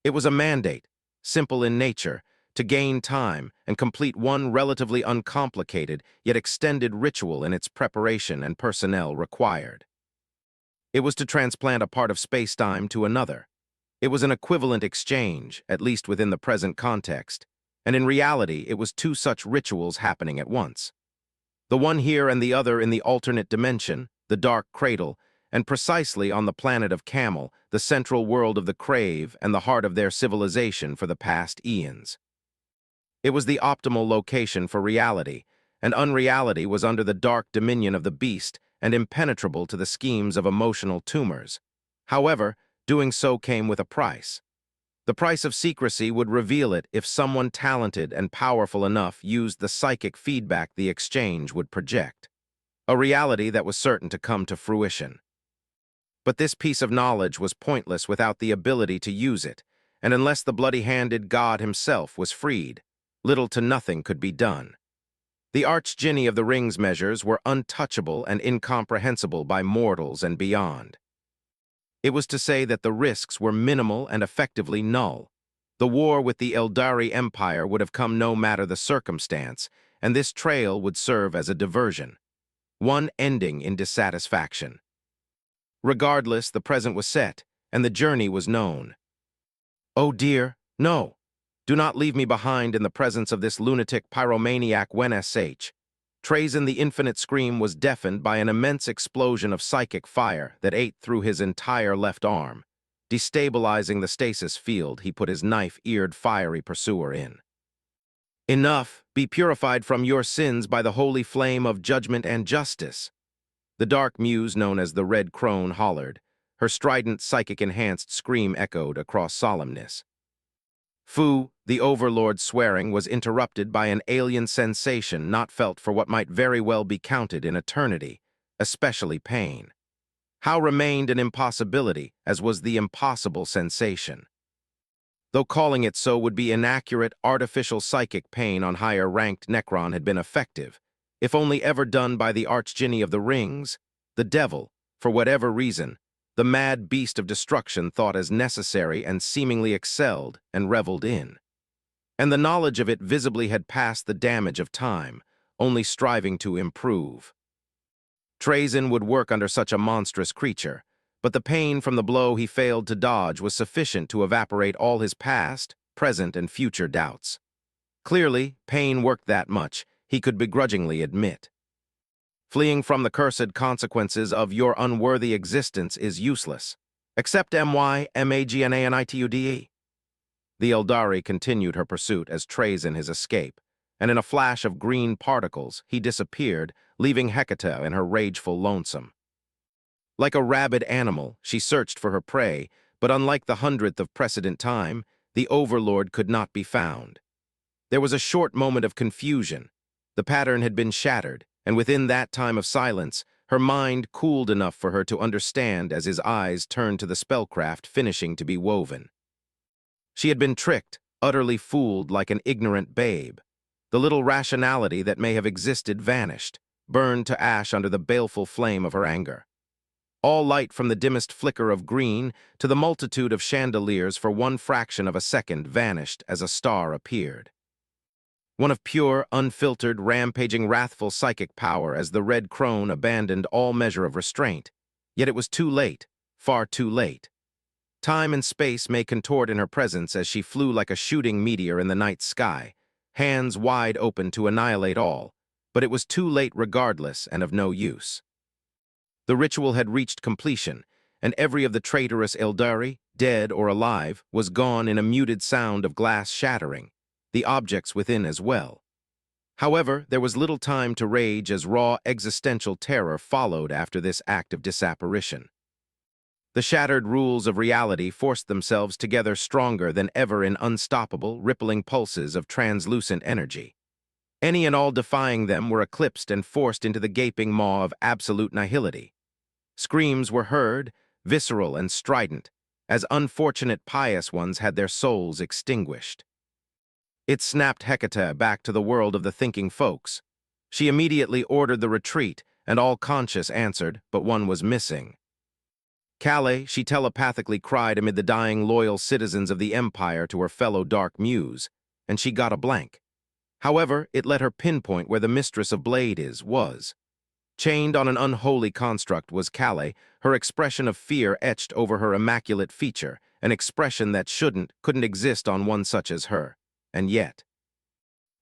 S1: It was a mandate, simple in nature, to gain time and complete one relatively uncomplicated yet extended ritual in its preparation and personnel required. It was to transplant a part of space-time to another. It was an equivalent exchange, at least within the present context, and in reality it was two such rituals happening at once. The one here and the other in the alternate dimension, the Dark Cradle, and precisely on the planet of Kamor, the central world of the Crave and the heart of their civilization for the past eons. It was the optimal location for reality, and unreality was under the dark dominion of the beast and impenetrable to the schemes of emotional tumors. However, doing so came with a price. The price of secrecy would reveal it if someone talented and powerful enough used the psychic feedback the exchange would project, a reality that was certain to come to fruition. But this piece of knowledge was pointless without the ability to use it, and unless the bloody-handed god himself was freed, little to nothing could be done. The Archdjinni of the Rings measures were untouchable and incomprehensible by mortals and beyond. It was to say that the risks were minimal and effectively null. The war with the Eldari Empire would have come no matter the circumstance, and this trail would serve as a diversion, one ending in dissatisfaction. Regardless, the present was set, and the journey was known. "Oh dear, no! Do not leave me behind in the presence of this lunatic pyromaniac Sh. Trazyn the Infinite Scream was deafened by an immense explosion of psychic fire that ate through his entire left arm. Destabilizing the stasis field, he put his knife-eared fiery pursuer in. "Enough! Be purified from your sins by the holy flame of judgment and justice!" The Dark Muse, known as the Red Crone, hollered. Her strident, psychic-enhanced scream echoed across solemnness. Fu, the Overlord's swearing, was interrupted by an alien sensation not felt for what might very well be counted in eternity, especially pain. How remained an impossibility, as was the impossible sensation. Though calling it so would be inaccurate, artificial psychic pain on higher-ranked Necron had been effective, if only ever done by the Archdjinni of the Rings, the devil, for whatever reason, the mad beast of destruction thought as necessary and seemingly excelled and reveled in. And the knowledge of it visibly had passed the damage of time, only striving to improve. Trazyn would work under such a monstrous creature, but the pain from the blow he failed to dodge was sufficient to evaporate all his past, present, and future doubts. Clearly, pain worked that much, he could begrudgingly admit. Fleeing from the cursed consequences of your unworthy existence is useless. Accept MYMAGNANITUDE. The Eldari continued her pursuit as Trazyn his escape, and in a flash of green particles, he disappeared, leaving Hecate in her rageful lonesome. Like a rabid animal, she searched for her prey, but unlike the 100th of precedent time, the Overlord could not be found. There was a short moment of confusion. The pattern had been shattered, and within that time of silence, her mind cooled enough for her to understand as his eyes turned to the spellcraft finishing to be woven. She had been tricked, utterly fooled like an ignorant babe. The little rationality that may have existed vanished, burned to ash under the baleful flame of her anger. All light from the dimmest flicker of green to the multitude of chandeliers for one fraction of a second vanished as a star appeared. One of pure, unfiltered, rampaging, wrathful psychic power as the Red Crone abandoned all measure of restraint. Yet it was too late, far too late. Time and space may contort in her presence as she flew like a shooting meteor in the night sky, hands wide open to annihilate all, but it was too late regardless and of no use. The ritual had reached completion, and every of the traitorous Eldari, dead or alive, was gone in a muted sound of glass shattering, the objects within as well. However, there was little time to rage as raw existential terror followed after this act of disapparition. The shattered rules of reality forced themselves together stronger than ever in unstoppable, rippling pulses of translucent energy. Any and all defying them were eclipsed and forced into the gaping maw of absolute nihility. Screams were heard, visceral and strident, as unfortunate pious ones had their souls extinguished. It snapped Hecate back to the world of the thinking folks. She immediately ordered the retreat, and all conscious answered, but one was missing. Calais, she telepathically cried amid the dying loyal citizens of the Empire to her fellow Dark Muse, and she got a blank. However, it let her pinpoint where the Mistress of Blade was. Chained on an unholy construct was Calais, her expression of fear etched over her immaculate feature, an expression that couldn't exist on one such as her. And yet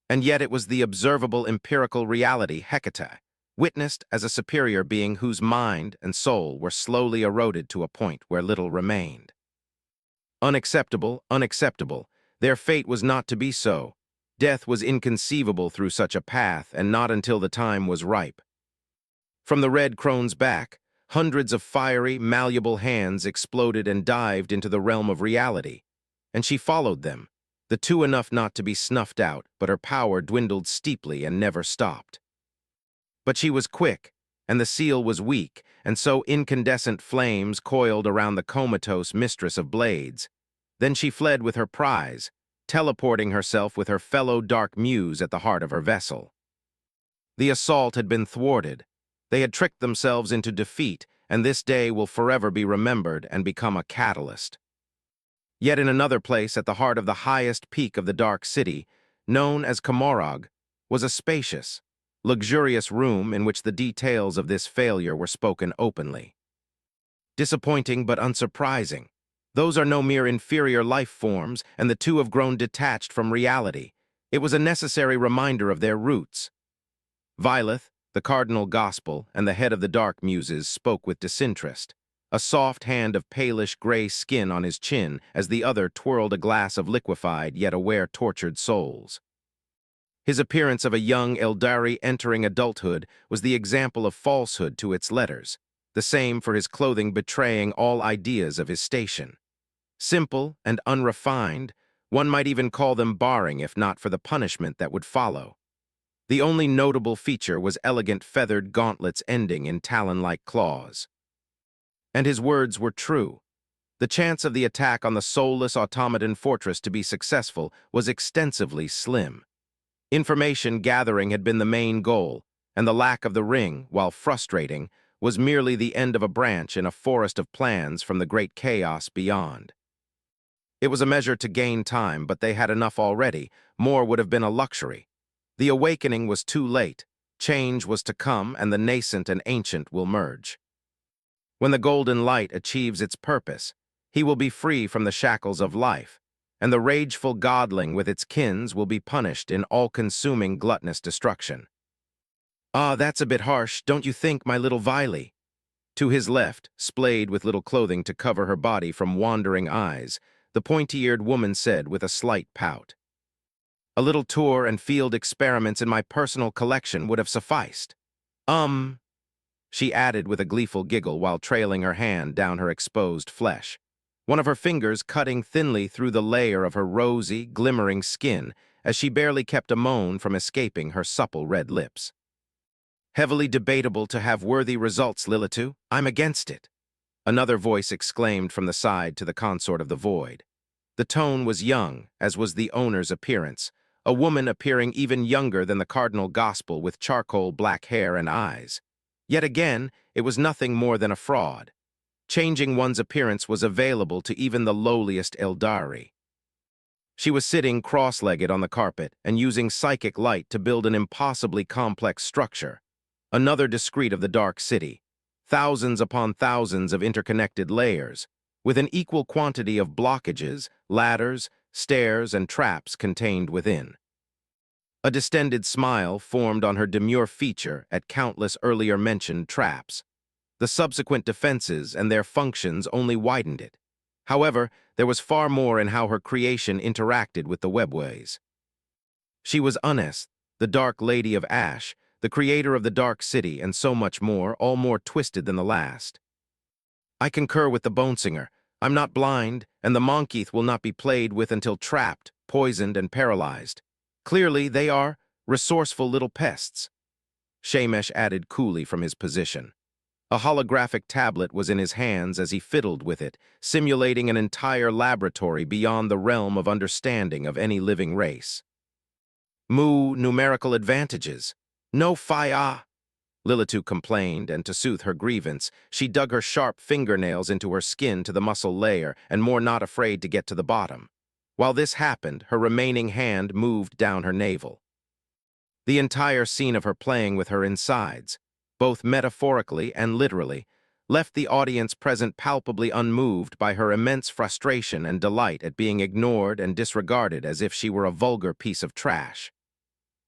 S1: it was the observable empirical reality Hecate, witnessed as a superior being whose mind and soul were slowly eroded to a point where little remained. Unacceptable, unacceptable. Their fate was not to be so. Death was inconceivable through such a path, and not until the time was ripe. From the red crone's back, hundreds of fiery, malleable hands exploded and dived into the realm of reality, and she followed them, the two enough not to be snuffed out, but her power dwindled steeply and never stopped. But she was quick, and the seal was weak, and so incandescent flames coiled around the comatose mistress of blades. Then she fled with her prize, teleporting herself with her fellow Dark Muse at the heart of her vessel. The assault had been thwarted. They had tricked themselves into defeat, and this day will forever be remembered and become a catalyst. Yet in another place at the heart of the highest peak of the Dark City, known as Kamorog, was a spacious, luxurious room in which the details of this failure were spoken openly. Disappointing but unsurprising. Those are no mere inferior life forms, and the two have grown detached from reality. It was a necessary reminder of their roots. Violet, the cardinal gospel, and the head of the Dark Muses spoke with disinterest, a soft hand of palish gray skin on his chin as the other twirled a glass of liquefied yet aware tortured souls. His appearance of a young Eldari entering adulthood was the example of falsehood to its letters, the same for his clothing betraying all ideas of his station. Simple and unrefined, one might even call them barring if not for the punishment that would follow. The only notable feature was elegant feathered gauntlets ending in talon-like claws. And his words were true. The chance of the attack on the soulless automaton fortress to be successful was extensively slim. Information gathering had been the main goal, and the lack of the ring, while frustrating, was merely the end of a branch in a forest of plans from the great chaos beyond. It was a measure to gain time, but they had enough already. More would have been a luxury. The awakening was too late. Change was to come, and the nascent and ancient will merge. When the golden light achieves its purpose, he will be free from the shackles of life, and the rageful godling with its kins will be punished in all-consuming gluttonous destruction. "Ah, that's a bit harsh, don't you think, my little Violet?" To his left, splayed with little clothing to cover her body from wandering eyes, the pointy-eared woman said with a slight pout. "A little tour and field experiments in my personal collection would have sufficed." She added with a gleeful giggle while trailing her hand down her exposed flesh, one of her fingers cutting thinly through the layer of her rosy, glimmering skin as she barely kept a moan from escaping her supple red lips. "Heavily debatable to have worthy results, Lilitu. I'm against it," another voice exclaimed from the side to the consort of the void. The tone was young, as was the owner's appearance, a woman appearing even younger than the cardinal gospel with charcoal black hair and eyes. Yet again, it was nothing more than a fraud. Changing one's appearance was available to even the lowliest Eldari. She was sitting cross-legged on the carpet and using psychic light to build an impossibly complex structure, another discrete of the Dark City, thousands upon thousands of interconnected layers, with an equal quantity of blockages, ladders, stairs, and traps contained within. A distended smile formed on her demure feature at countless earlier mentioned traps. The subsequent defenses and their functions only widened it. However, there was far more in how her creation interacted with the webways. She was Unes, the Dark Lady of Ash, the creator of the Dark City, and so much more, all more twisted than the last. "I concur with the Bonesinger. I'm not blind, and the Monkeith will not be played with until trapped, poisoned, and paralyzed. Clearly, they are resourceful little pests," Shemesh added coolly from his position. A holographic tablet was in his hands as he fiddled with it, simulating an entire laboratory beyond the realm of understanding of any living race. Numerical advantages. "No fi-ah," Lilitu complained, and to soothe her grievance, she dug her sharp fingernails into her skin to the muscle layer and more not afraid to get to the bottom. While this happened, her remaining hand moved down her navel. The entire scene of her playing with her insides, both metaphorically and literally, left the audience present palpably unmoved by her immense frustration and delight at being ignored and disregarded as if she were a vulgar piece of trash.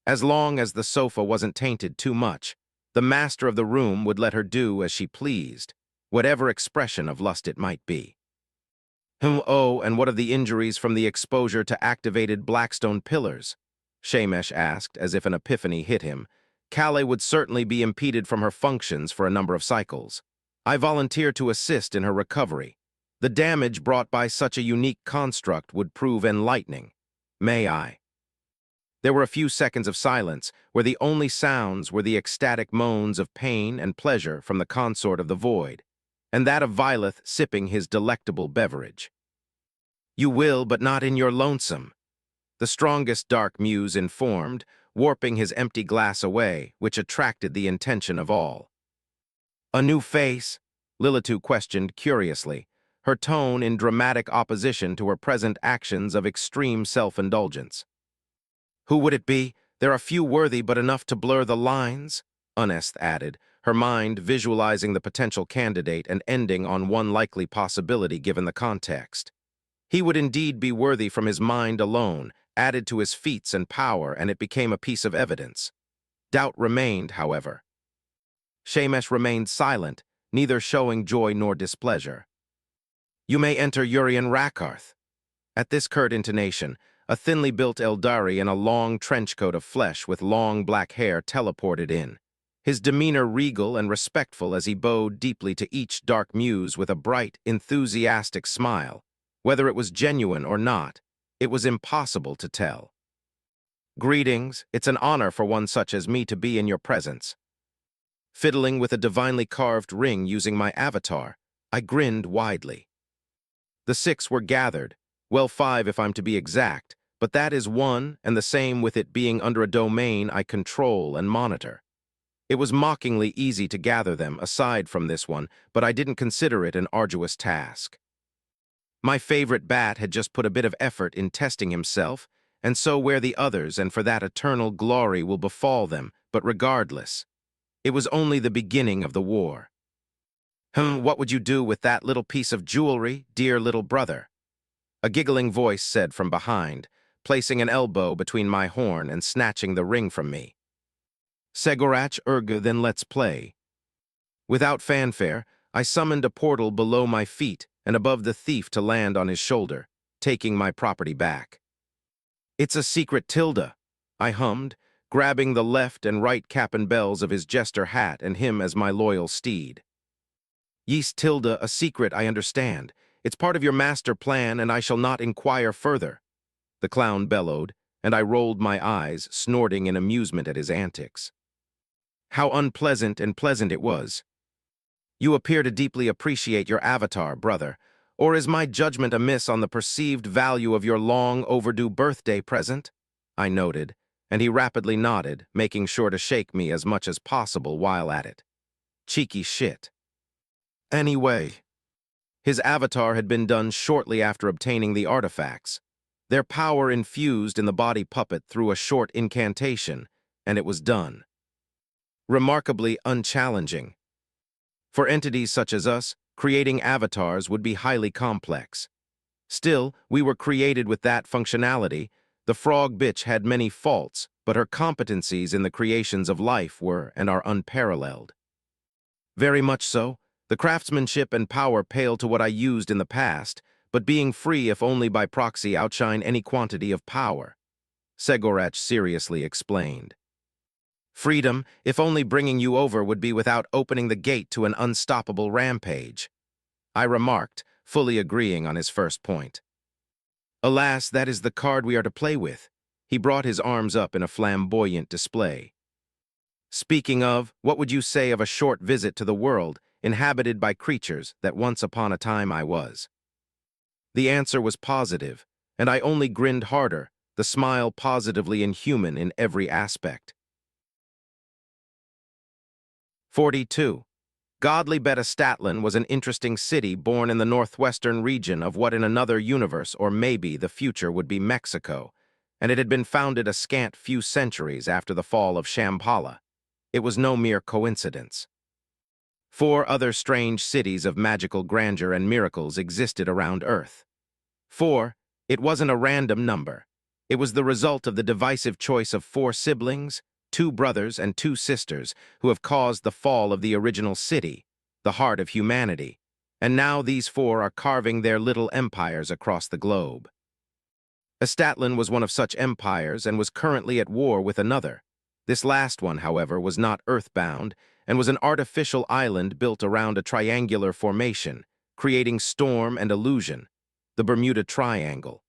S1: As long as the sofa wasn't tainted too much, the master of the room would let her do as she pleased, whatever expression of lust it might be. Oh, and what of the injuries from the exposure to activated Blackstone pillars? Shamesh asked, as if an epiphany hit him. Calais would certainly be impeded from her functions for a number of cycles. I volunteer to assist in her recovery. The damage brought by such a unique construct would prove enlightening. May I? There were a few seconds of silence, where the only sounds were the ecstatic moans of pain and pleasure from the consort of the void, and that of Violet sipping his delectable beverage. You will, but not in your lonesome, the strongest Dark Muse informed, warping his empty glass away, which attracted the attention of all. A new face? Lilitu questioned curiously, her tone in dramatic opposition to her present actions of extreme self-indulgence. Who would it be? There are few worthy but enough to blur the lines, Unest added, her mind visualizing the potential candidate and ending on one likely possibility given the context. He would indeed be worthy from his mind alone, added to his feats and power, and it became a piece of evidence. Doubt remained, however. Shamesh remained silent, neither showing joy nor displeasure. You may enter Urian Rakarth. At this curt intonation, a thinly built Eldari in a long trenchcoat of flesh with long black hair teleported in, his demeanor regal and respectful as he bowed deeply to each Dark Muse with a bright, enthusiastic smile. Whether it was genuine or not, it was impossible to tell. Greetings, it's an honor for one such as me to be in your presence. Fiddling with a divinely carved ring using my avatar, I grinned widely. The 6 were gathered, well 5 if I'm to be exact, but that is one and the same with it being under a domain I control and monitor. It was mockingly easy to gather them aside from this one, but I didn't consider it an arduous task. My favorite bat had just put a bit of effort in testing himself, and so were the others, and for that eternal glory will befall them, but regardless. It was only the beginning of the war. What would you do with that little piece of jewelry, dear little brother? A giggling voice said from behind, placing an elbow between my horn and snatching the ring from me. Segorach Urgu, then let's play. Without fanfare, I summoned a portal below my feet and above the thief to land on his shoulder, taking my property back. It's a secret, Tilda, I hummed, grabbing the left and right cap and bells of his jester hat and him as my loyal steed. Yeast, Tilda, a secret, I understand. It's part of your master plan, and I shall not inquire further. The clown bellowed, and I rolled my eyes, snorting in amusement at his antics. How unpleasant and pleasant it was. You appear to deeply appreciate your avatar, brother, or is my judgment amiss on the perceived value of your long overdue birthday present? I noted, and he rapidly nodded, making sure to shake me as much as possible while at it. Cheeky shit. Anyway, his avatar had been done shortly after obtaining the artifacts. Their power infused in the body puppet through a short incantation, and it was done. Remarkably unchallenging. For entities such as us, creating avatars would be highly complex. Still, we were created with that functionality. The frog bitch had many faults, but her competencies in the creations of life were and are unparalleled. Very much so. The craftsmanship and power pale to what I used in the past, but being free if only by proxy outshine any quantity of power, Segorach seriously explained. Freedom, if only bringing you over would be without opening the gate to an unstoppable rampage, I remarked, fully agreeing on his first point. Alas, that is the card we are to play with. He brought his arms up in a flamboyant display. Speaking of, what would you say of a short visit to the world inhabited by creatures that once upon a time I was? The answer was positive, and I only grinned harder, the smile positively inhuman in every aspect. 42. Godly Beta Statlan was an interesting city born in the northwestern region of what in another universe or maybe the future would be Mexico, and it had been founded a scant few centuries after the fall of Shambhala. It was no mere coincidence. 4 other strange cities of magical grandeur and miracles existed around Earth. 4, it wasn't a random number. It was the result of the divisive choice of 4 siblings, 2 brothers and 2 sisters, who have caused the fall of the original city, the heart of humanity, and now these 4 are carving their little empires across the globe. Estatlan was one of such empires and was currently at war with another. This last one, however, was not earthbound and was an artificial island built around a triangular formation, creating storm and illusion, the Bermuda Triangle.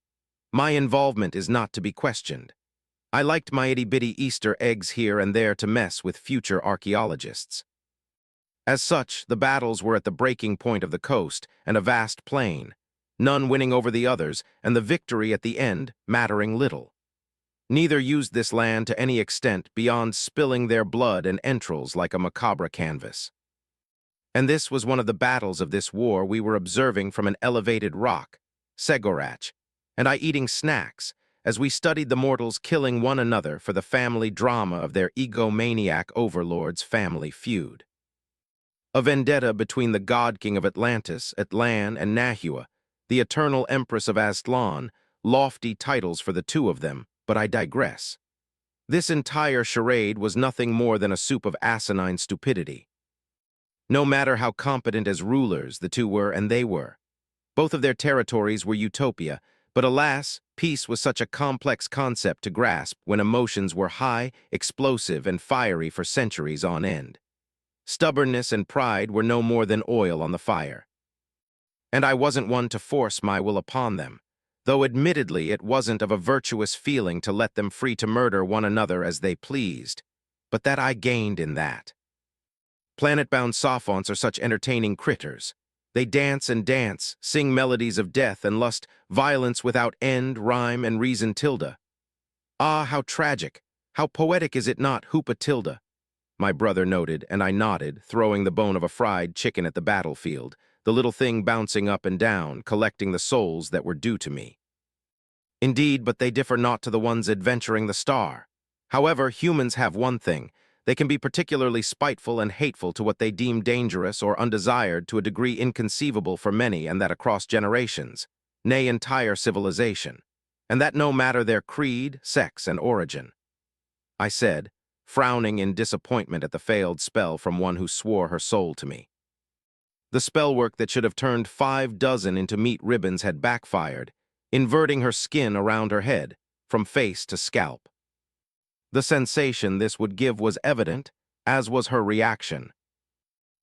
S1: My involvement is not to be questioned. I liked my itty-bitty Easter eggs here and there to mess with future archaeologists. As such, the battles were at the breaking point of the coast and a vast plain, none winning over the others, and the victory at the end mattering little. Neither used this land to any extent beyond spilling their blood and entrails like a macabre canvas. And this was one of the battles of this war we were observing from an elevated rock, Segorach, and I eating snacks, as we studied the mortals killing one another for the family drama of their egomaniac overlord's family feud. A vendetta between the god-king of Atlantis, Atlan, and Nahua, the eternal empress of Aztlan, lofty titles for the two of them, but I digress. This entire charade was nothing more than a soup of asinine stupidity. No matter how competent as rulers the two were and they were. Both of their territories were utopia, but alas, peace was such a complex concept to grasp when emotions were high, explosive, and fiery for centuries on end. Stubbornness and pride were no more than oil on the fire. And I wasn't one to force my will upon them, though admittedly it wasn't of a virtuous feeling to let them free to murder one another as they pleased, but that I gained in that. Planet-bound Sophonts are such entertaining critters. They dance and dance, sing melodies of death and lust, violence without end, rhyme, and reason tilde. Ah, how tragic, how poetic is it not, Hoopa tilde? My brother noted, and I nodded, throwing the bone of a fried chicken at the battlefield, the little thing bouncing up and down, collecting the souls that were due to me. Indeed, but they differ not to the ones adventuring the star. However, humans have one thing. They can be particularly spiteful and hateful to what they deem dangerous or undesired to a degree inconceivable for many, and that across generations, nay, entire civilization, and that no matter their creed, sex, and origin. I said, frowning in disappointment at the failed spell from one who swore her soul to me. The spell work that should have turned 5 dozen into meat ribbons had backfired, inverting her skin around her head, from face to scalp. The sensation this would give was evident, as was her reaction.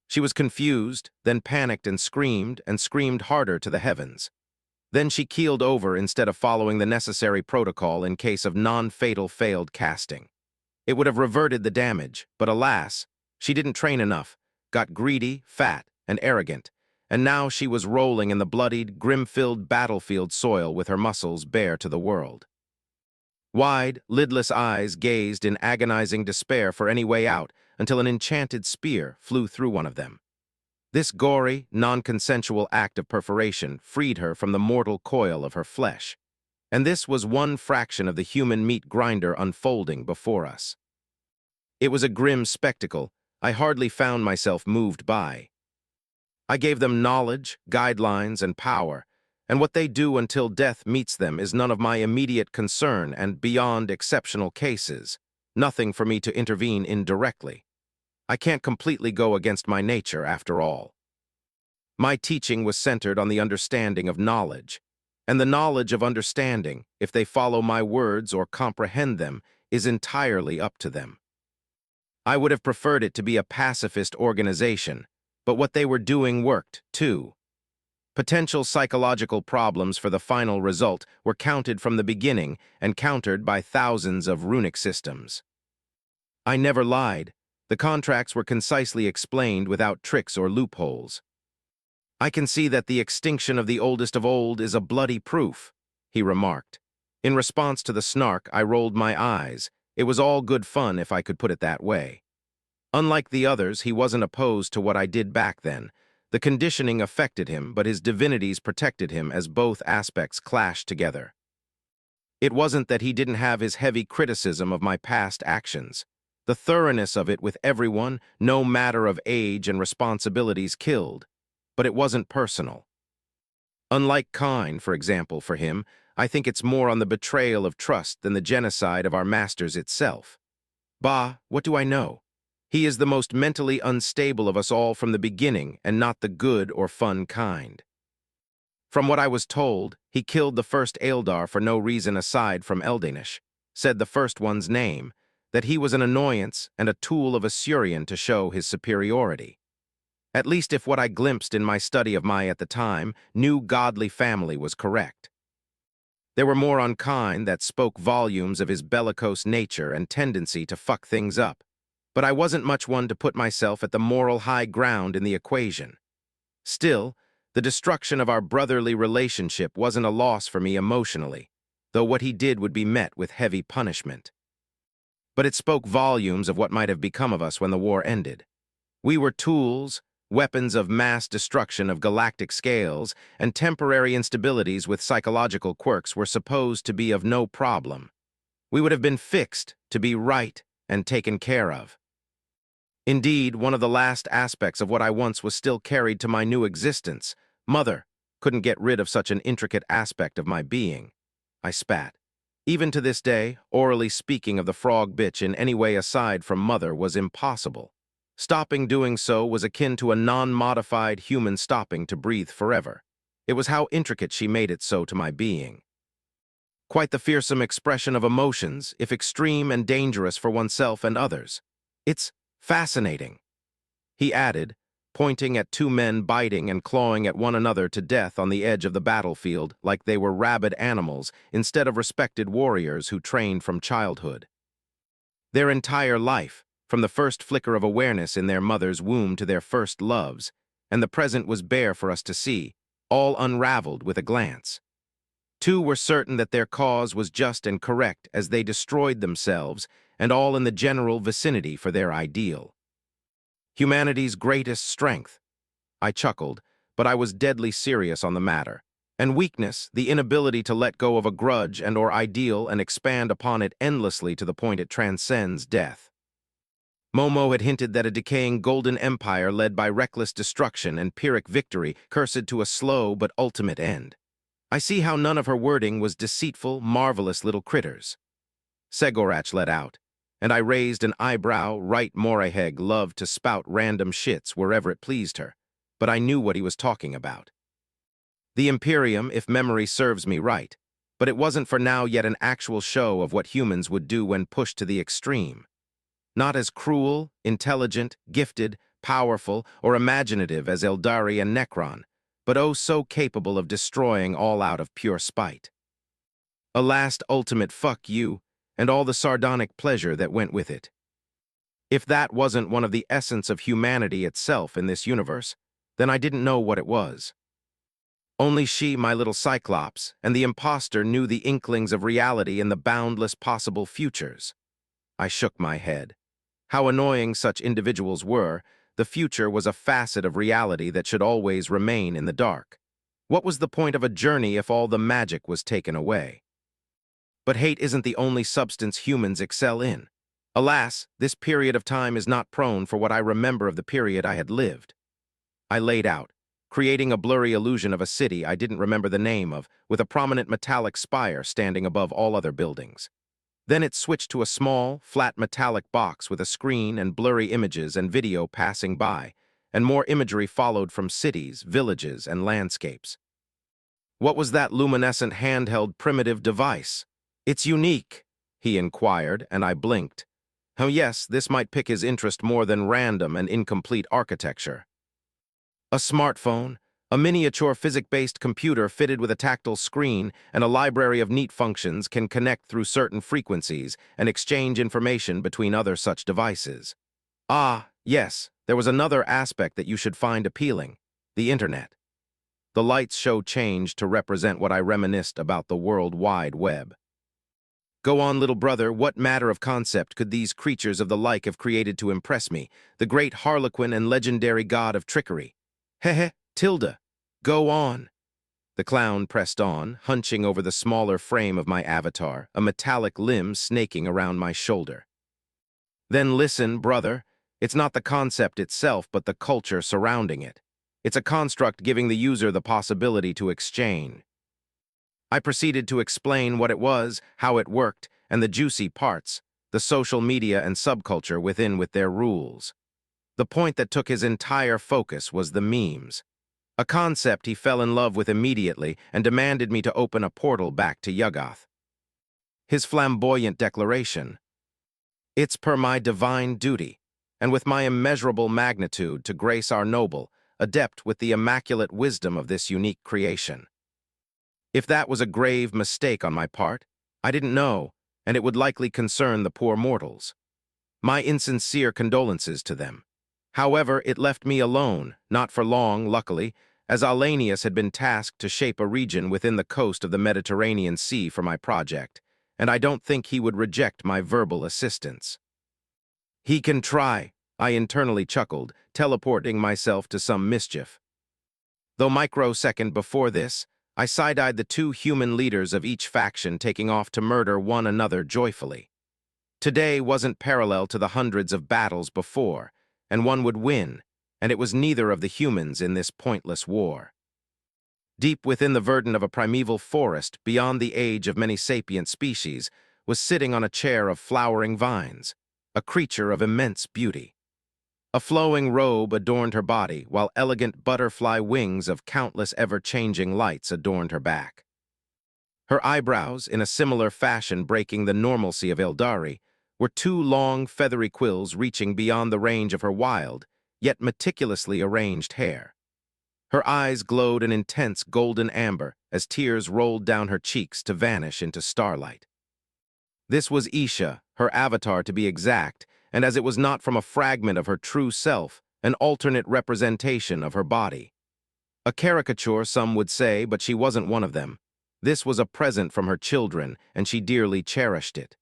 S1: She was confused, then panicked and screamed harder to the heavens. Then she keeled over instead of following the necessary protocol in case of non-fatal failed casting. It would have reverted the damage, but alas, she didn't train enough, got greedy, fat, and arrogant, and now she was rolling in the bloodied, grim-filled battlefield soil with her muscles bare to the world. Wide, lidless eyes gazed in agonizing despair for any way out until an enchanted spear flew through one of them. This gory, non-consensual act of perforation freed her from the mortal coil of her flesh, and this was one fraction of the human meat grinder unfolding before us. It was a grim spectacle I hardly found myself moved by. I gave them knowledge, guidelines, and power, and what they do until death meets them is none of my immediate concern and beyond exceptional cases, nothing for me to intervene indirectly. I can't completely go against my nature, after all. My teaching was centered on the understanding of knowledge, and the knowledge of understanding, if they follow my words or comprehend them, is entirely up to them. I would have preferred it to be a pacifist organization, but what they were doing worked, too. Potential psychological problems for the final result were counted from the beginning and countered by thousands of runic systems. I never lied. The contracts were concisely explained without tricks or loopholes. I can see that the extinction of the oldest of old is a bloody proof, he remarked. In response to the snark, I rolled my eyes. It was all good fun if I could put it that way. Unlike the others, he wasn't opposed to what I did back then. The conditioning affected him, but his divinities protected him as both aspects clashed together. It wasn't that he didn't have his heavy criticism of my past actions. The thoroughness of it with everyone, no matter of age and responsibilities, killed. But it wasn't personal. Unlike Kine, for example, for him, I think it's more on the betrayal of trust than the genocide of our masters itself. Bah, what do I know? He is the most mentally unstable of us all from the beginning, and not the good or fun kind. From what I was told, he killed the first Eldar for no reason aside from Eldanish, said the first one's name, that he was an annoyance and a tool of Assyrian to show his superiority. At least if what I glimpsed in my study of my, at the time, new godly family was correct. There were more unkind that spoke volumes of his bellicose nature and tendency to fuck things up, but I wasn't much one to put myself at the moral high ground in the equation. Still, the destruction of our brotherly relationship wasn't a loss for me emotionally, though what he did would be met with heavy punishment. But it spoke volumes of what might have become of us when the war ended. We were tools, weapons of mass destruction of galactic scales, and temporary instabilities with psychological quirks were supposed to be of no problem. We would have been fixed to be right and taken care of. Indeed, one of the last aspects of what I once was still carried to my new existence. Mother couldn't get rid of such an intricate aspect of my being. I spat. Even to this day, orally speaking of the frog bitch in any way aside from mother was impossible. Stopping doing so was akin to a non-modified human stopping to breathe forever. It was how intricate she made it so to my being. Quite the fearsome expression of emotions, if extreme and dangerous for oneself and others. It's fascinating, he added, pointing at two men biting and clawing at one another to death on the edge of the battlefield like they were rabid animals instead of respected warriors who trained from childhood. Their entire life, from the first flicker of awareness in their mother's womb to their first loves, and the present was bare for us to see, all unraveled with a glance. Two were certain that their cause was just and correct as they destroyed themselves, and all in the general vicinity for their ideal. Humanity's greatest strength. I chuckled, but I was deadly serious on the matter. And weakness, the inability to let go of a grudge and or ideal and expand upon it endlessly to the point it transcends death. Momo had hinted that a decaying golden empire led by reckless destruction and Pyrrhic victory cursed to a slow but ultimate end. I see how none of her wording was deceitful, marvelous little critters. Segorach let out, and I raised an eyebrow. Right, Moreheg loved to spout random shits wherever it pleased her, but I knew what he was talking about. The Imperium, if memory serves me right, but it wasn't for now yet an actual show of what humans would do when pushed to the extreme. Not as cruel, intelligent, gifted, powerful, or imaginative as Eldari and Necron, but oh so capable of destroying all out of pure spite. A last ultimate fuck you, and all the sardonic pleasure that went with it. If that wasn't one of the essence of humanity itself in this universe, then I didn't know what it was. Only she, my little Cyclops, and the imposter knew the inklings of reality in the boundless possible futures. I shook my head. How annoying such individuals were, the future was a facet of reality that should always remain in the dark. What was the point of a journey if all the magic was taken away? But hate isn't the only substance humans excel in. Alas, this period of time is not prone for what I remember of the period I had lived. I laid out, creating a blurry illusion of a city I didn't remember the name of, with a prominent metallic spire standing above all other buildings. Then it switched to a small, flat metallic box with a screen and blurry images and video passing by, and more imagery followed from cities, villages, and landscapes. What was that luminescent handheld primitive device? It's unique, he inquired, and I blinked. Oh yes, this might pique his interest more than random and incomplete architecture. A smartphone, a miniature physics-based computer fitted with a tactile screen and a library of neat functions can connect through certain frequencies and exchange information between other such devices. Ah, yes, there was another aspect that you should find appealing, the Internet. The light's show changed to represent what I reminisced about the World Wide Web. Go on, little brother, what matter of concept could these creatures of the like have created to impress me, the great harlequin and legendary god of trickery? Hehe, Tilda, go on. The clown pressed on, hunching over the smaller frame of my avatar, a metallic limb snaking around my shoulder. Then listen, brother, it's not the concept itself but the culture surrounding it. It's a construct giving the user the possibility to exchange. I proceeded to explain what it was, how it worked, and the juicy parts, the social media and subculture within with their rules. The point that took his entire focus was the memes. a concept he fell in love with immediately and demanded me to open a portal back to Yuggoth. His flamboyant declaration, "It's per my divine duty, and with my immeasurable magnitude to grace our noble, adept with the immaculate wisdom of this unique creation." If that was a grave mistake on my part, I didn't know, and it would likely concern the poor mortals. My insincere condolences to them. However, it left me alone, not for long, luckily, as Alanius had been tasked to shape a region within the coast of the Mediterranean Sea for my project, and I don't think he would reject my verbal assistance. He can try, I internally chuckled, teleporting myself to some mischief. Though microsecond before this, I side-eyed the two human leaders of each faction taking off to murder one another joyfully. Today wasn't parallel to the hundreds of battles before, and one would win, and it was neither of the humans in this pointless war. Deep within the verdant of a primeval forest, beyond the age of many sapient species, was sitting on a chair of flowering vines, a creature of immense beauty. A flowing robe adorned her body, while elegant butterfly wings of countless ever-changing lights adorned her back. Her eyebrows, in a similar fashion breaking the normalcy of Eldari, were two long, feathery quills reaching beyond the range of her wild, yet meticulously arranged hair. Her eyes glowed an intense golden amber as tears rolled down her cheeks to vanish into starlight. This was Isha, her avatar to be exact, and as it was not from a fragment of her true self, an alternate representation of her body. A caricature, some would say, but she wasn't one of them. This was a present from her children, and she dearly cherished it.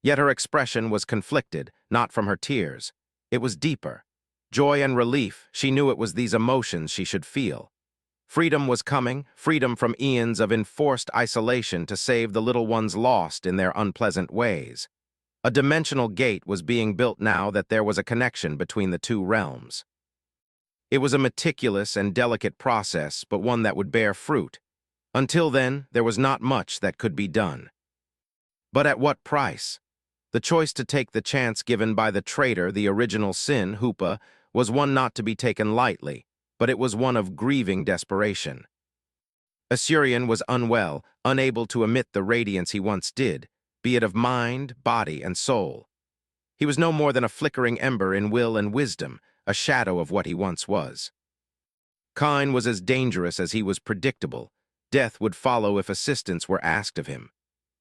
S1: Yet her expression was conflicted, not from her tears. It was deeper. Joy and relief, she knew it was these emotions she should feel. Freedom was coming, freedom from eons of enforced isolation to save the little ones lost in their unpleasant ways. A dimensional gate was being built now that there was a connection between the two realms. It was a meticulous and delicate process, but one that would bear fruit. Until then, there was not much that could be done. But at what price? The choice to take the chance given by the traitor, the original sin, Hoopa, was one not to be taken lightly, but it was one of grieving desperation. Assyrian was unwell, unable to emit the radiance he once did, be it of mind, body, and soul. He was no more than a flickering ember in will and wisdom, a shadow of what he once was. Kine was as dangerous as he was predictable. Death would follow if assistance were asked of him.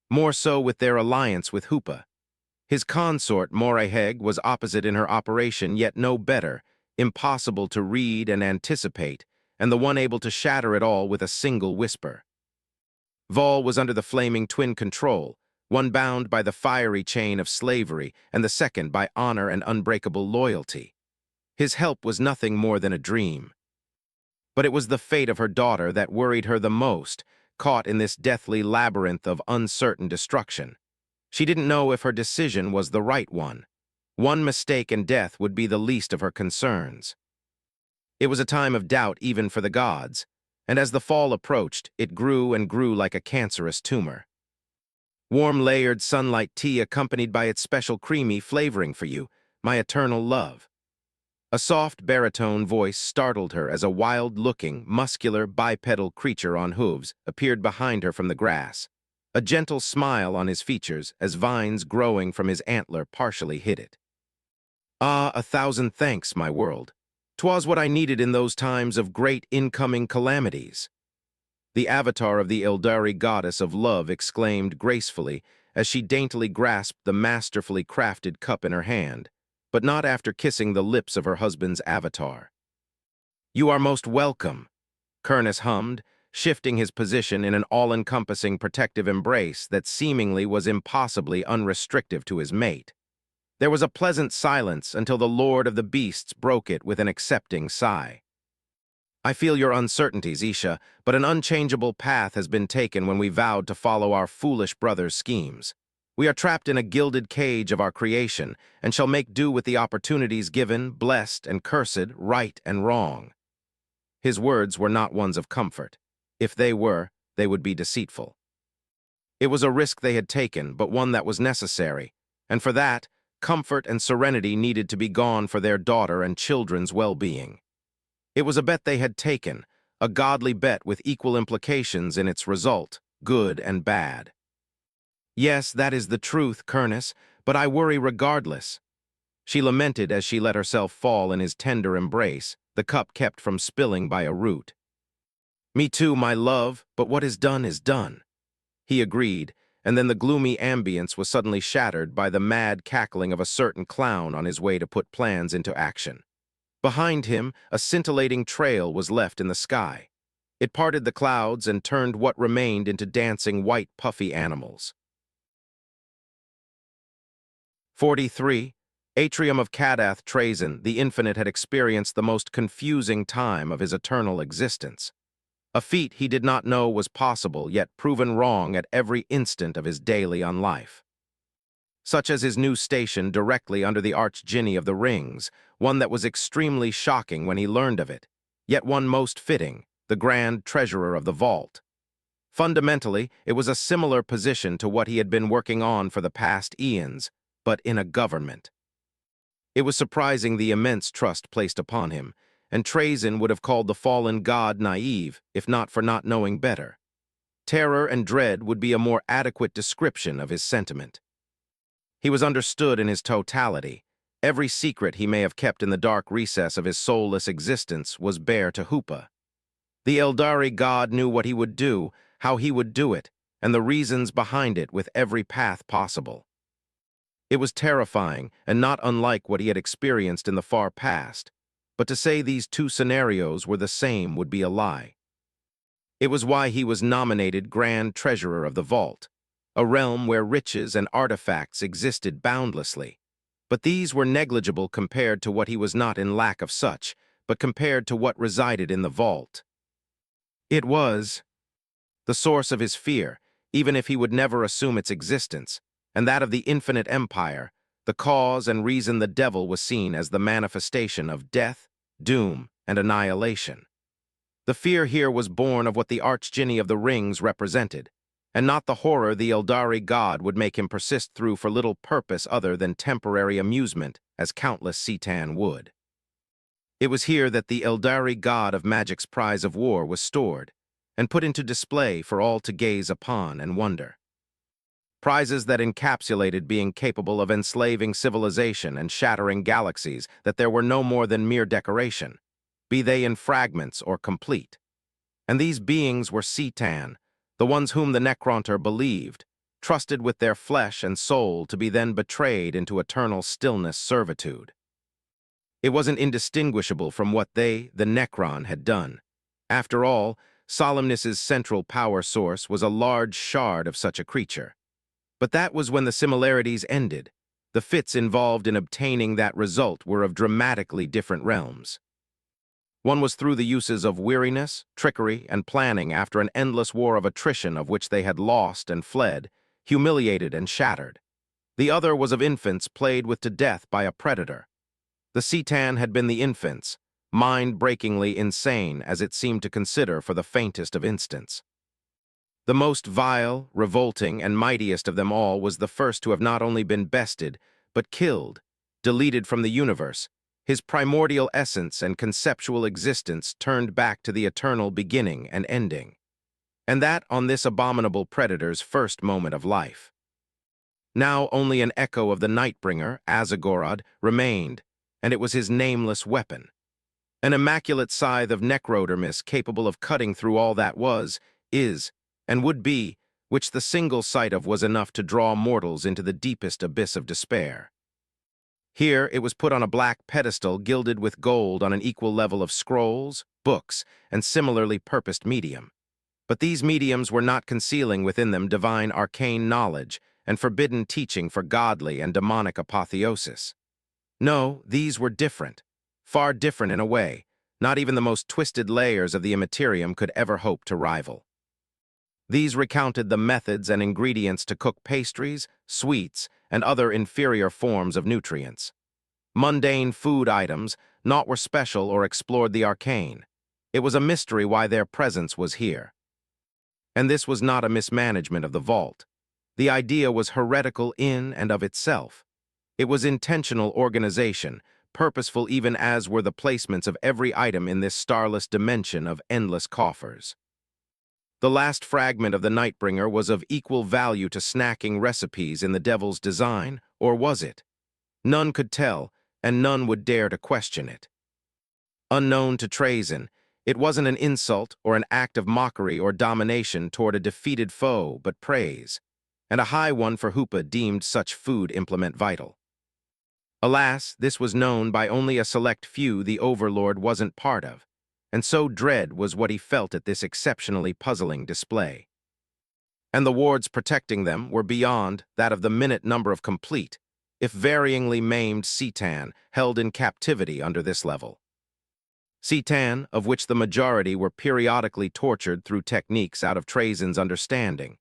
S1: More so with their alliance with Hoopa. His consort, Moreheg, was opposite in her operation, yet no better, impossible to read and anticipate, and the one able to shatter it all with a single whisper. Vol was under the flaming twin control, one bound by the fiery chain of slavery, and the second by honor and unbreakable loyalty. His help was nothing more than a dream. But it was the fate of her daughter that worried her the most, caught in this deathly labyrinth of uncertain destruction. She didn't know if her decision was the right one. One mistake and death would be the least of her concerns. It was a time of doubt even for the gods, and as the fall approached, it grew and grew like a cancerous tumor. Warm layered sunlight tea accompanied by its special creamy flavoring for you, my eternal love. A soft baritone voice startled her as a wild-looking, muscular, bipedal creature on hooves appeared behind her from the grass. A gentle smile on his features as vines growing from his antler partially hid it. Ah, 1,000 thanks, my world. 'Twas what I needed in those times of great incoming calamities. The avatar of the Eldari goddess of love exclaimed gracefully as she daintily grasped the masterfully crafted cup in her hand, but not after kissing the lips of her husband's avatar. "You are most welcome," Kurnus hummed, shifting his position in an all-encompassing protective embrace that seemingly was impossibly unrestrictive to his mate. There was a pleasant silence until the Lord of the Beasts broke it with an accepting sigh. "I feel your uncertainties, Isha, but an unchangeable path has been taken when we vowed to follow our foolish brother's schemes. We are trapped in a gilded cage of our creation, and shall make do with the opportunities given, blessed and cursed, right and wrong." His words were not ones of comfort. If they were, they would be deceitful. It was a risk they had taken, but one that was necessary, and for that, comfort and serenity needed to be gone for their daughter and children's well-being. It was a bet they had taken, a godly bet with equal implications in its result, good and bad. Yes, that is the truth, Cernus, but I worry regardless. She lamented as she let herself fall in his tender embrace, the cup kept from spilling by a root. Me too, my love, but what is done is done. He agreed, and then the gloomy ambience was suddenly shattered by the mad cackling of a certain clown on his way to put plans into action. Behind him, a scintillating trail was left in the sky. It parted the clouds and turned what remained into dancing white puffy animals. 43. Atrium of Kadath. Trazyn, the Infinite, had experienced the most confusing time of his eternal existence. A feat he did not know was possible, yet proven wrong at every instant of his daily unlife. Such as his new station directly under the Archdjinni of the Rings, one that was extremely shocking when he learned of it, yet one most fitting, the Grand Treasurer of the Vault. Fundamentally, it was a similar position to what he had been working on for the past eons, but in a government. It was surprising the immense trust placed upon him, and Trazyn would have called the fallen god naive, if not for not knowing better. Terror and dread would be a more adequate description of his sentiment. He was understood in his totality. Every secret he may have kept in the dark recess of his soulless existence was bare to Hoopa. The Eldari god knew what he would do, how he would do it, and the reasons behind it with every path possible. It was terrifying and not unlike what he had experienced in the far past, but to say these two scenarios were the same would be a lie. It was why he was nominated Grand Treasurer of the Vault, a realm where riches and artifacts existed boundlessly, but these were negligible compared to what he was not in lack of such, but compared to what resided in the vault. It was the source of his fear, even if he would never assume its existence, and that of the infinite empire, the cause and reason the devil was seen as the manifestation of death, doom, and annihilation. The fear here was born of what the Archdjinni of the Rings represented, and not the horror the Eldari god would make him persist through for little purpose other than temporary amusement, as countless Citan would. It was here that the Eldari god of magic's prize of war was stored, and put into display for all to gaze upon and wonder. Prizes that encapsulated being capable of enslaving civilization and shattering galaxies that there were no more than mere decoration, be they in fragments or complete. And these beings were Citan, the ones whom the Necronter believed, trusted with their flesh and soul to be then betrayed into eternal stillness servitude. It wasn't indistinguishable from what they, the Necron, had done. After all, Solemnis's central power source was a large shard of such a creature. But that was when the similarities ended. The fits involved in obtaining that result were of dramatically different realms. One was through the uses of weariness, trickery, and planning after an endless war of attrition of which they had lost and fled, humiliated and shattered. The other was of infants played with to death by a predator. The Citan had been the infants, mind-breakingly insane as it seemed to consider for the faintest of instants. The most vile, revolting, and mightiest of them all was the first to have not only been bested, but killed, deleted from the universe, his primordial essence and conceptual existence turned back to the eternal beginning and ending. And that on this abominable predator's first moment of life. Now only an echo of the Nightbringer, Azagorod, remained, and it was his nameless weapon. An immaculate scythe of necrodermis capable of cutting through all that was, is, and would be, which the single sight of was enough to draw mortals into the deepest abyss of despair. Here it was put on a black pedestal gilded with gold on an equal level of scrolls, books, and similarly purposed medium. But these mediums were not concealing within them divine arcane knowledge and forbidden teaching for godly and demonic apotheosis. No, these were different, far different in a way, not even the most twisted layers of the immaterium could ever hope to rival. These recounted the methods and ingredients to cook pastries, sweets, and other inferior forms of nutrients. Mundane food items, naught were special or explored the arcane. It was a mystery why their presence was here. And this was not a mismanagement of the vault. The idea was heretical in and of itself. It was intentional organization, purposeful even as were the placements of every item in this starless dimension of endless coffers. The last fragment of the Nightbringer was of equal value to snacking recipes in the devil's design, or was it? None could tell, and none would dare to question it. Unknown to Trazyn, it wasn't an insult or an act of mockery or domination toward a defeated foe, but praise, and a high one for Hoopa deemed such food implement vital. Alas, this was known by only a select few the Overlord wasn't part of, and so dread was what he felt at this exceptionally puzzling display. And the wards protecting them were beyond that of the minute number of complete, if varyingly maimed Citan held in captivity under this level. Citan, of which the majority were periodically tortured through techniques out of Trazyn's understanding,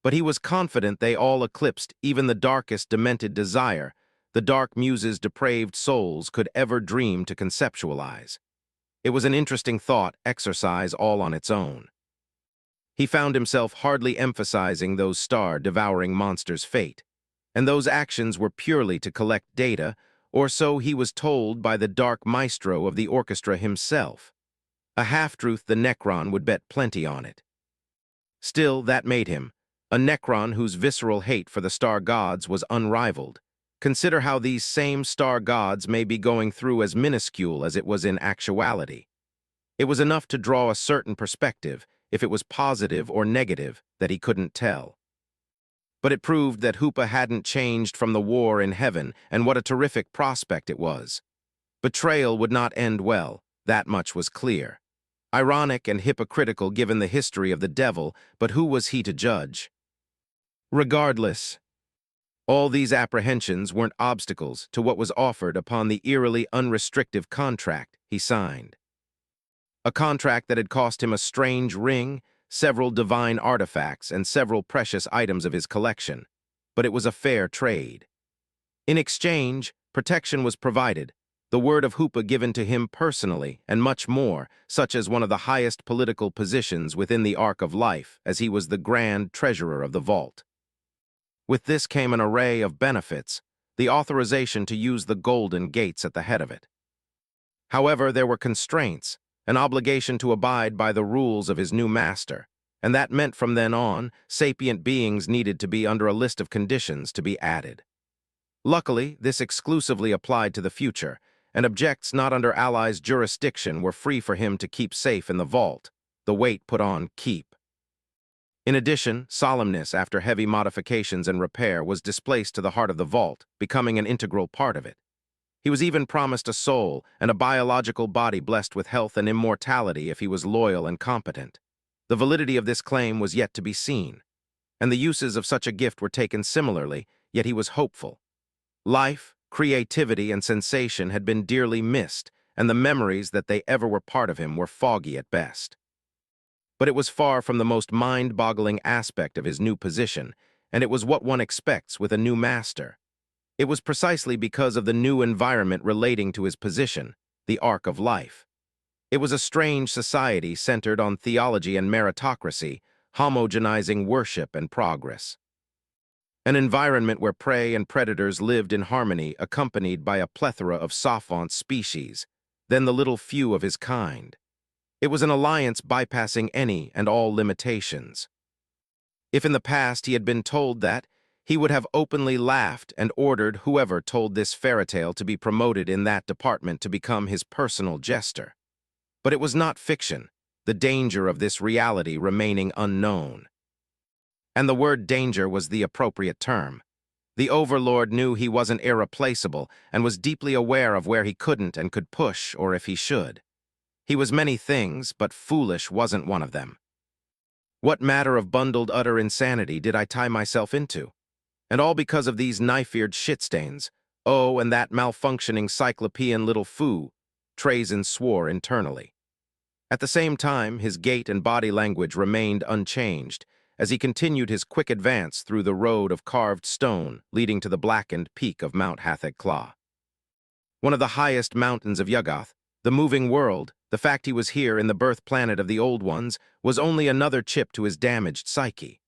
S1: but he was confident they all eclipsed even the darkest demented desire the Dark Muse's depraved souls could ever dream to conceptualize. It was an interesting thought exercise all on its own. He found himself hardly emphasizing those star-devouring monsters' fate, and those actions were purely to collect data, or so he was told by the dark maestro of the orchestra himself. A half-truth the Necron would bet plenty on it. Still, that made him, a Necron whose visceral hate for the star gods was unrivaled. Consider how these same star gods may be going through as minuscule as it was in actuality. It was enough to draw a certain perspective, if it was positive or negative, that he couldn't tell. But it proved that Hoopa hadn't changed from the war in heaven, and what a terrific prospect it was. Betrayal would not end well, that much was clear. Ironic and hypocritical given the history of the devil, but who was he to judge? Regardless, all these apprehensions weren't obstacles to what was offered upon the eerily unrestrictive contract he signed. A contract that had cost him a strange ring, several divine artifacts, and several precious items of his collection, but it was a fair trade. In exchange, protection was provided, the word of Hoopa given to him personally, and much more, such as one of the highest political positions within the Arc of Life, as he was the Grand Treasurer of the Vault. With this came an array of benefits, the authorization to use the Golden Gates at the head of it. However, there were constraints, an obligation to abide by the rules of his new master, and that meant from then on, sapient beings needed to be under a list of conditions to be added. Luckily, this exclusively applied to the future, and objects not under Allies' jurisdiction were free for him to keep safe in the vault, the weight put on keep. In addition, solemnness after heavy modifications and repair was displaced to the heart of the vault, becoming an integral part of it. He was even promised a soul and a biological body blessed with health and immortality if he was loyal and competent. The validity of this claim was yet to be seen, and the uses of such a gift were taken similarly, yet he was hopeful. Life, creativity, and sensation had been dearly missed, and the memories that they ever were part of him were foggy at best. But it was far from the most mind-boggling aspect of his new position, and it was what one expects with a new master. It was precisely because of the new environment relating to his position, the Arc of Life. It was a strange society centered on theology and meritocracy, homogenizing worship and progress. An environment where prey and predators lived in harmony, accompanied by a plethora of savant species, then the little few of his kind. It was an alliance bypassing any and all limitations. If in the past he had been told that, he would have openly laughed and ordered whoever told this fairytale to be promoted in that department to become his personal jester. But it was not fiction, the danger of this reality remaining unknown. And the word danger was the appropriate term. The Overlord knew he wasn't irreplaceable and was deeply aware of where he couldn't and could push, or if he should. He was many things, but foolish wasn't one of them. What matter of bundled utter insanity did I tie myself into? And all because of these knife-eared shitstains. Oh, and that malfunctioning cyclopean little foo, Trazyn swore internally. At the same time, his gait and body language remained unchanged, as he continued his quick advance through the road of carved stone leading to the blackened peak of Mount Hatheg-Kla. One of the highest mountains of Yuggoth, the moving world, the fact he was here in the birth planet of the Old Ones, was only another chip to his damaged psyche.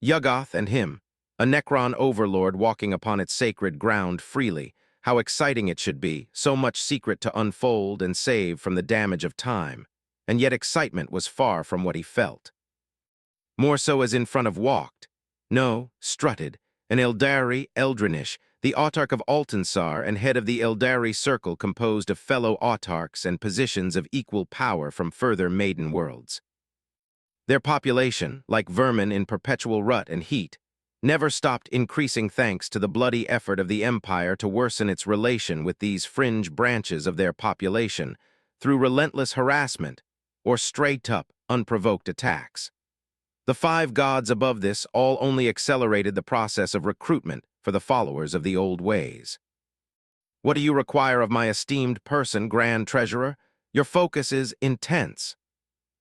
S1: Yuggoth and him, a Necron overlord walking upon its sacred ground freely, how exciting it should be, so much secret to unfold and save from the damage of time, and yet excitement was far from what he felt. More so as in front of walked, no, strutted, an Eldari Eldrinish, the autarch of Altensar and head of the Eldari Circle composed of fellow autarchs and positions of equal power from further maiden worlds. Their population, like vermin in perpetual rut and heat, never stopped increasing thanks to the bloody effort of the Empire to worsen its relation with these fringe branches of their population through relentless harassment or straight-up, unprovoked attacks. The 5 gods above this all only accelerated the process of recruitment for the followers of the old ways. What do you require of my esteemed person, Grand Treasurer? Your focus is intense.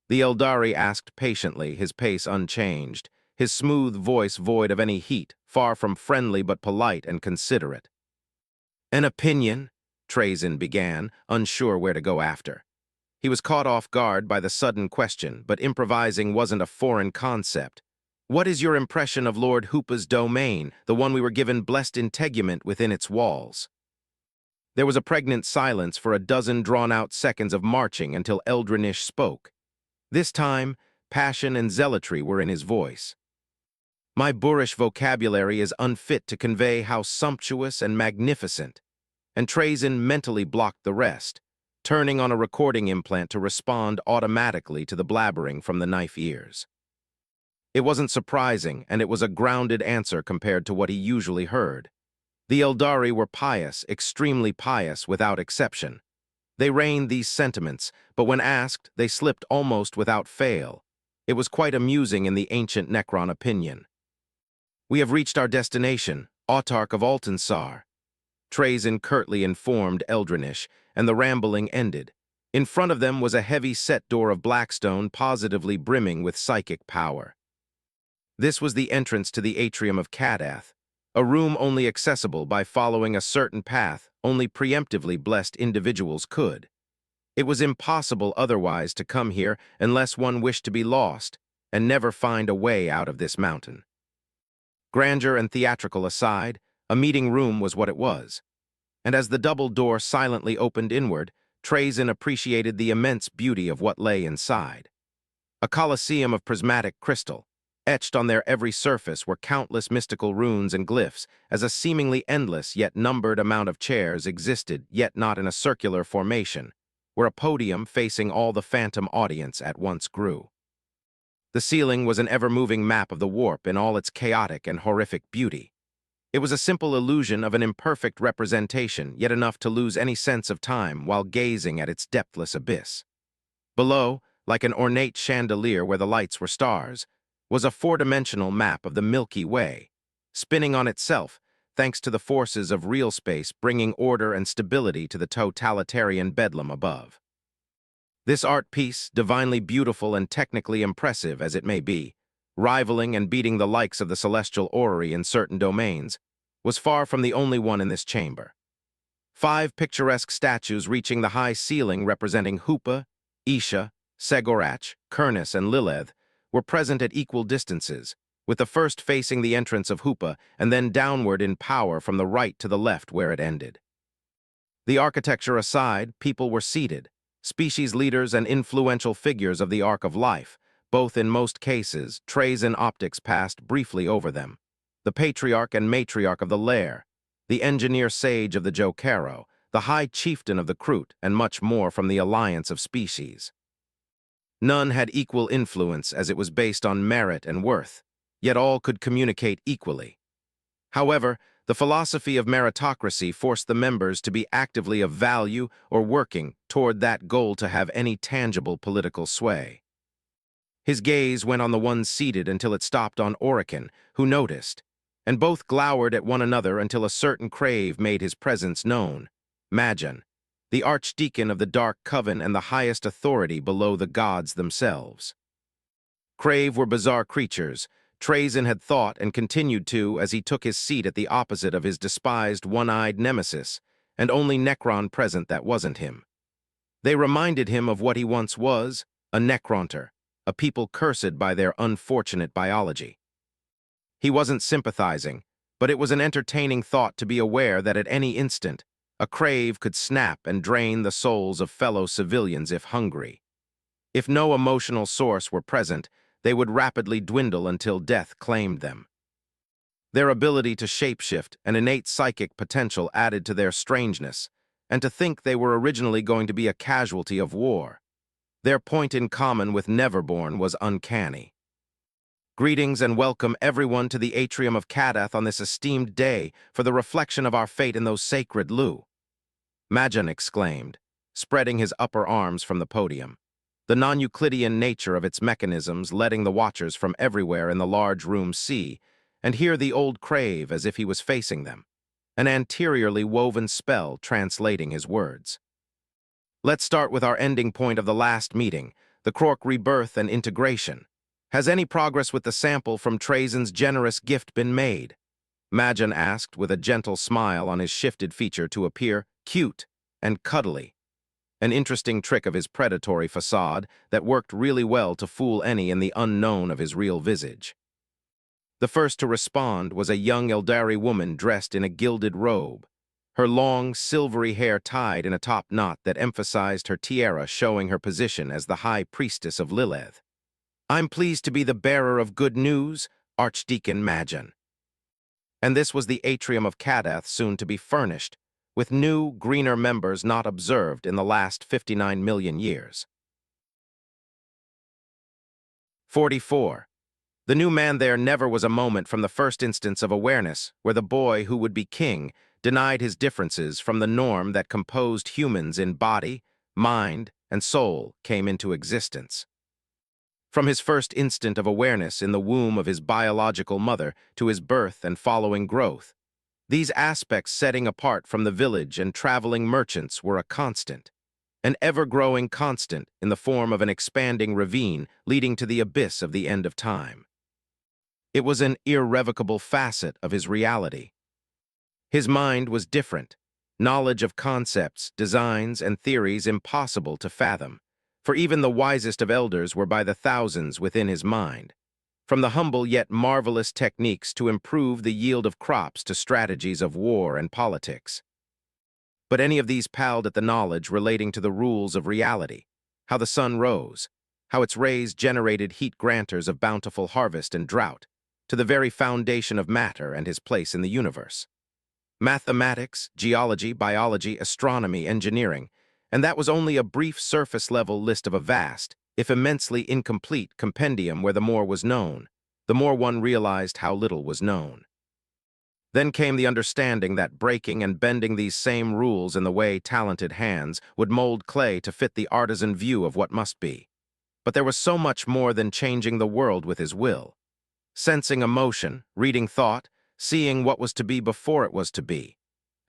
S1: The Eldari asked patiently, his pace unchanged, his smooth voice void of any heat, far from friendly but polite and considerate. An opinion, Trazyn began, unsure where to go after. He was caught off guard by the sudden question, but improvising wasn't a foreign concept. What is your impression of Lord Hoopa's domain, the one we were given blessed integument within its walls? There was a pregnant silence for a dozen drawn-out seconds of marching until Eldrinish spoke. This time, passion and zealotry were in his voice. My boorish vocabulary is unfit to convey how sumptuous and magnificent, and Trazyn mentally blocked the rest, turning on a recording implant to respond automatically to the blabbering from the knife ears. It wasn't surprising, and it was a grounded answer compared to what he usually heard. The Eldari were pious, extremely pious without exception. They reigned these sentiments, but when asked, they slipped almost without fail. It was quite amusing in the ancient Necron opinion. We have reached our destination, Autarch of Altensar. Trazyn curtly informed Eldrinish, and the rambling ended. In front of them was a heavy set door of blackstone positively brimming with psychic power. This was the entrance to the Atrium of Kadath, a room only accessible by following a certain path only preemptively blessed individuals could. It was impossible otherwise to come here unless one wished to be lost and never find a way out of this mountain. Grandeur and theatrical aside, a meeting room was what it was. And as the double door silently opened inward, Trazyn appreciated the immense beauty of what lay inside. A colosseum of prismatic crystal. Etched on their every surface were countless mystical runes and glyphs, as a seemingly endless yet numbered amount of chairs existed, yet not in a circular formation, where a podium facing all the phantom audience at once grew. The ceiling was an ever-moving map of the warp in all its chaotic and horrific beauty. It was a simple illusion of an imperfect representation, yet enough to lose any sense of time while gazing at its depthless abyss. Below, like an ornate chandelier where the lights were stars, was a 4-dimensional map of the Milky Way, spinning on itself thanks to the forces of real space bringing order and stability to the totalitarian bedlam above. This art piece, divinely beautiful and technically impressive as it may be, rivaling and beating the likes of the celestial orrery in certain domains, was far from the only one in this chamber. 5 picturesque statues reaching the high ceiling representing Hoopa, Isha, Segorach, Kurnus, and Lilith were present at equal distances, with the first facing the entrance of Hoopa and then downward in power from the right to the left where it ended. The architecture aside, people were seated, species leaders and influential figures of the arc of life, both in most cases, Trazyn optics passed briefly over them. The patriarch and matriarch of the lair, the engineer sage of the Jokero, the high chieftain of the Kroot, and much more from the alliance of species. None had equal influence as it was based on merit and worth, yet all could communicate equally. However, the philosophy of meritocracy forced the members to be actively of value or working toward that goal to have any tangible political sway. His gaze went on the one seated until it stopped on Orican, who noticed, and both glowered at one another until a certain crave made his presence known. Majan, the archdeacon of the Dark Coven and the highest authority below the gods themselves. Crave were bizarre creatures. Trazyn had thought and continued to as he took his seat at the opposite of his despised one-eyed nemesis, and only Necron present that wasn't him. They reminded him of what he once was, a Necronter, a people cursed by their unfortunate biology. He wasn't sympathizing, but it was an entertaining thought to be aware that at any instant, A crave could snap and drain the souls of fellow civilians if hungry. If no emotional source were present, they would rapidly dwindle until death claimed them. Their ability to shapeshift and innate psychic potential added to their strangeness, and to think they were originally going to be a casualty of war. Their point in common with Neverborn was uncanny. Greetings and welcome everyone to the Atrium of Kadath on this esteemed day for the reflection of our fate in those sacred Lu. Majan exclaimed, spreading his upper arms from the podium. The non-Euclidean nature of its mechanisms letting the watchers from everywhere in the large room see and hear the old crave as if he was facing them, an anteriorly woven spell translating his words. Let's start with our ending point of the last meeting, the Krork rebirth and integration. Has any progress with the sample from Trazen's generous gift been made? Majan asked with a gentle smile on his shifted feature to appear cute and cuddly. An interesting trick of his predatory facade that worked really well to fool any in the unknown of his real visage. The first to respond was a young Eldari woman dressed in a gilded robe, her long, silvery hair tied in a top knot that emphasized her tiara, showing her position as the High Priestess of Lilith. I'm pleased to be the bearer of good news, Archdeacon Majan. And this was the Atrium of Kadath, soon to be furnished, with new, greener members not observed in the last 59 million years. 44. The new man there never was a moment from the first instance of awareness where the boy who would be king denied his differences from the norm that composed humans in body, mind, and soul came into existence. From his first instant of awareness in the womb of his biological mother to his birth and following growth, these aspects setting apart from the village and traveling merchants were a constant, an ever-growing constant in the form of an expanding ravine leading to the abyss of the end of time. It was an irrevocable facet of his reality. His mind was different, knowledge of concepts, designs, and theories impossible to fathom, for even the wisest of elders were by the thousands within his mind. From the humble yet marvelous techniques to improve the yield of crops to strategies of war and politics. But any of these palled at the knowledge relating to the rules of reality, how the sun rose, how its rays generated heat granters of bountiful harvest and drought, to the very foundation of matter and his place in the universe. Mathematics, geology, biology, astronomy, engineering, and that was only a brief surface-level list of a vast, if immensely incomplete, compendium where the more was known, the more one realized how little was known. Then came the understanding that breaking and bending these same rules in the way talented hands would mold clay to fit the artisan view of what must be. But there was so much more than changing the world with his will. Sensing emotion, reading thought, seeing what was to be before it was to be.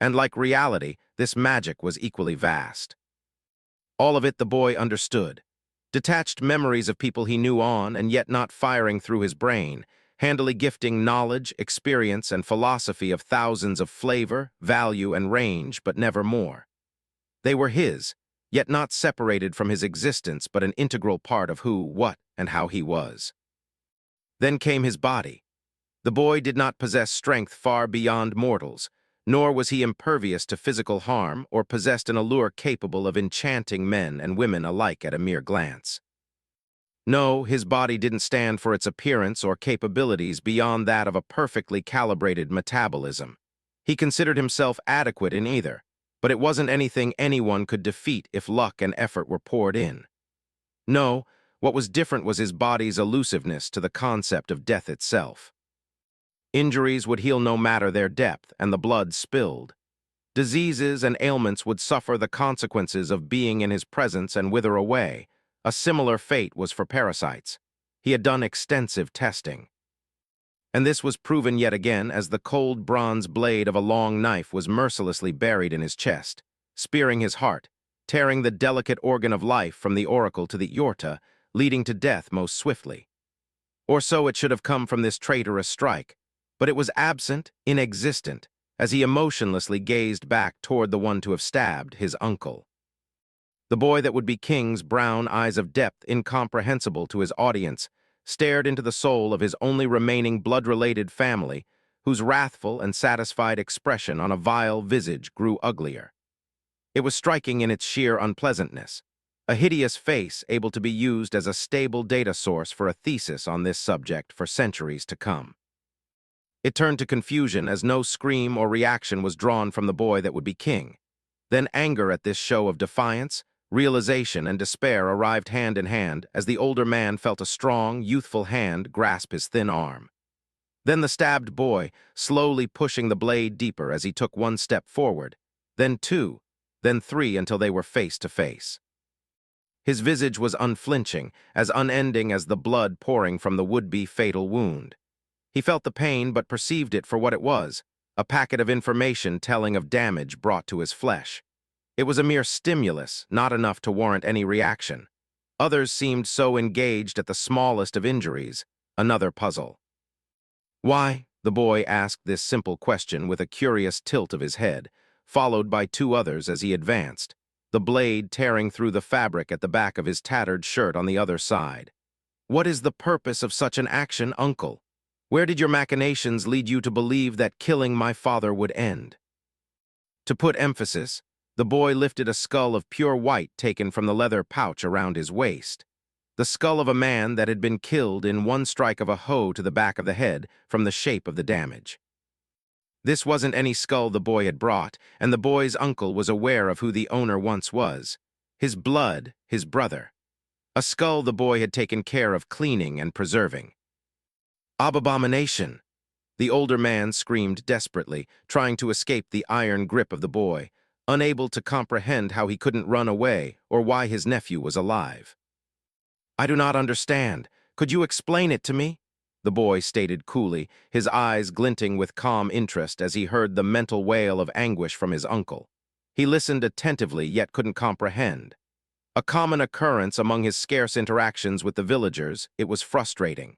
S1: And like reality, this magic was equally vast. All of it the boy understood. Detached memories of people he knew on and yet not firing through his brain, handily gifting knowledge, experience, and philosophy of thousands of flavor, value, and range, but never more. They were his, yet not separated from his existence but an integral part of who, what, and how he was. Then came his body. The boy did not possess strength far beyond mortals, nor was he impervious to physical harm or possessed an allure capable of enchanting men and women alike at a mere glance. No, his body didn't stand for its appearance or capabilities beyond that of a perfectly calibrated metabolism. He considered himself adequate in either, but it wasn't anything anyone could defeat if luck and effort were poured in. No, what was different was his body's elusiveness to the concept of death itself. Injuries would heal no matter their depth, and the blood spilled. Diseases and ailments would suffer the consequences of being in his presence and wither away. A similar fate was for parasites. He had done extensive testing. And this was proven yet again as the cold bronze blade of a long knife was mercilessly buried in his chest, spearing his heart, tearing the delicate organ of life from the auricle to the aorta, leading to death most swiftly. Or so it should have come from this traitorous strike. But it was absent, inexistent, as he emotionlessly gazed back toward the one to have stabbed, his uncle. The boy that would be king's brown eyes of depth incomprehensible to his audience stared into the soul of his only remaining blood-related family, whose wrathful and satisfied expression on a vile visage grew uglier. It was striking in its sheer unpleasantness. A hideous face able to be used as a stable data source for a thesis on this subject for centuries to come. It turned to confusion as no scream or reaction was drawn from the boy that would be king. Then anger at this show of defiance, realization, and despair arrived hand in hand as the older man felt a strong, youthful hand grasp his thin arm. Then the stabbed boy, slowly pushing the blade deeper as he took one step forward, then two, then three until they were face to face. His visage was unflinching, as unending as the blood pouring from the would-be fatal wound. He felt the pain but perceived it for what it was, a packet of information telling of damage brought to his flesh. It was a mere stimulus, not enough to warrant any reaction. Others seemed so engaged at the smallest of injuries, another puzzle. Why? The boy asked this simple question with a curious tilt of his head, followed by two others as he advanced, the blade tearing through the fabric at the back of his tattered shirt on the other side. What is the purpose of such an action, uncle? Where did your machinations lead you to believe that killing my father would end? To put emphasis, the boy lifted a skull of pure white taken from the leather pouch around his waist. The skull of a man that had been killed in one strike of a hoe to the back of the head from the shape of the damage. This wasn't any skull the boy had brought, and the boy's uncle was aware of who the owner once was. His blood, his brother. A skull the boy had taken care of cleaning and preserving. Abomination! The older man screamed desperately, trying to escape the iron grip of the boy, unable to comprehend how he couldn't run away or why his nephew was alive. I do not understand. Could you explain it to me? The boy stated coolly, his eyes glinting with calm interest as he heard the mental wail of anguish from his uncle. He listened attentively yet couldn't comprehend. A common occurrence among his scarce interactions with the villagers, it was frustrating.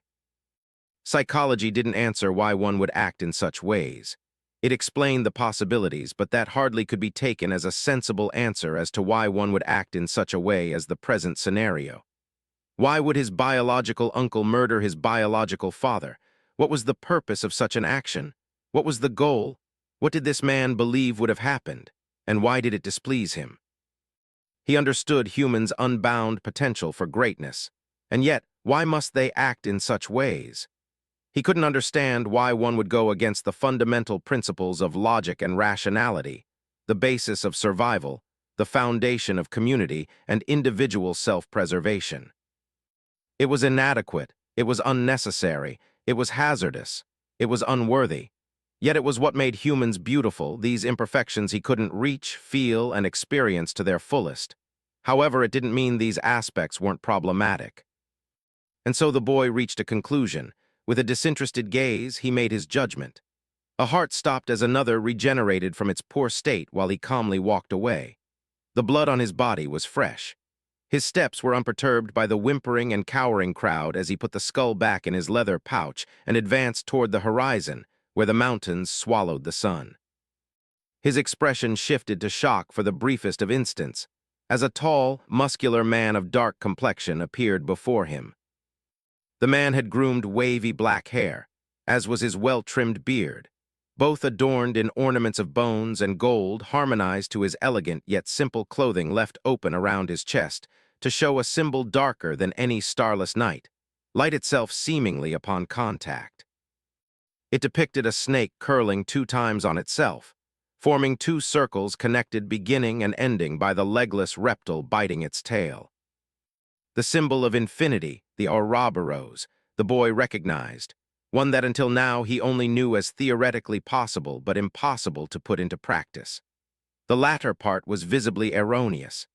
S1: Psychology didn't answer why one would act in such ways. It explained the possibilities, but that hardly could be taken as a sensible answer as to why one would act in such a way as the present scenario. Why would his biological uncle murder his biological father? What was the purpose of such an action? What was the goal? What did this man believe would have happened? And why did it displease him? He understood humans' unbound potential for greatness. And yet, why must they act in such ways? He couldn't understand why one would go against the fundamental principles of logic and rationality, the basis of survival, the foundation of community and individual self-preservation. It was inadequate, it was unnecessary, it was hazardous, it was unworthy. Yet it was what made humans beautiful, these imperfections he couldn't reach, feel, and experience to their fullest. However, it didn't mean these aspects weren't problematic. And so the boy reached a conclusion. With a disinterested gaze, he made his judgment. A heart stopped as another regenerated from its poor state while he calmly walked away. The blood on his body was fresh. His steps were unperturbed by the whimpering and cowering crowd as he put the skull back in his leather pouch and advanced toward the horizon, where the mountains swallowed the sun. His expression shifted to shock for the briefest of instants, as a tall, muscular man of dark complexion appeared before him. The man had groomed wavy black hair, as was his well-trimmed beard, both adorned in ornaments of bones and gold harmonized to his elegant yet simple clothing left open around his chest to show a symbol darker than any starless night, light itself seemingly upon contact. It depicted a snake curling 2 times on itself, forming 2 circles connected beginning and ending by the legless reptile biting its tail. The symbol of infinity, the Ouroboros, the boy recognized, one that until now he only knew as theoretically possible but impossible to put into practice. The latter part was visibly erroneous.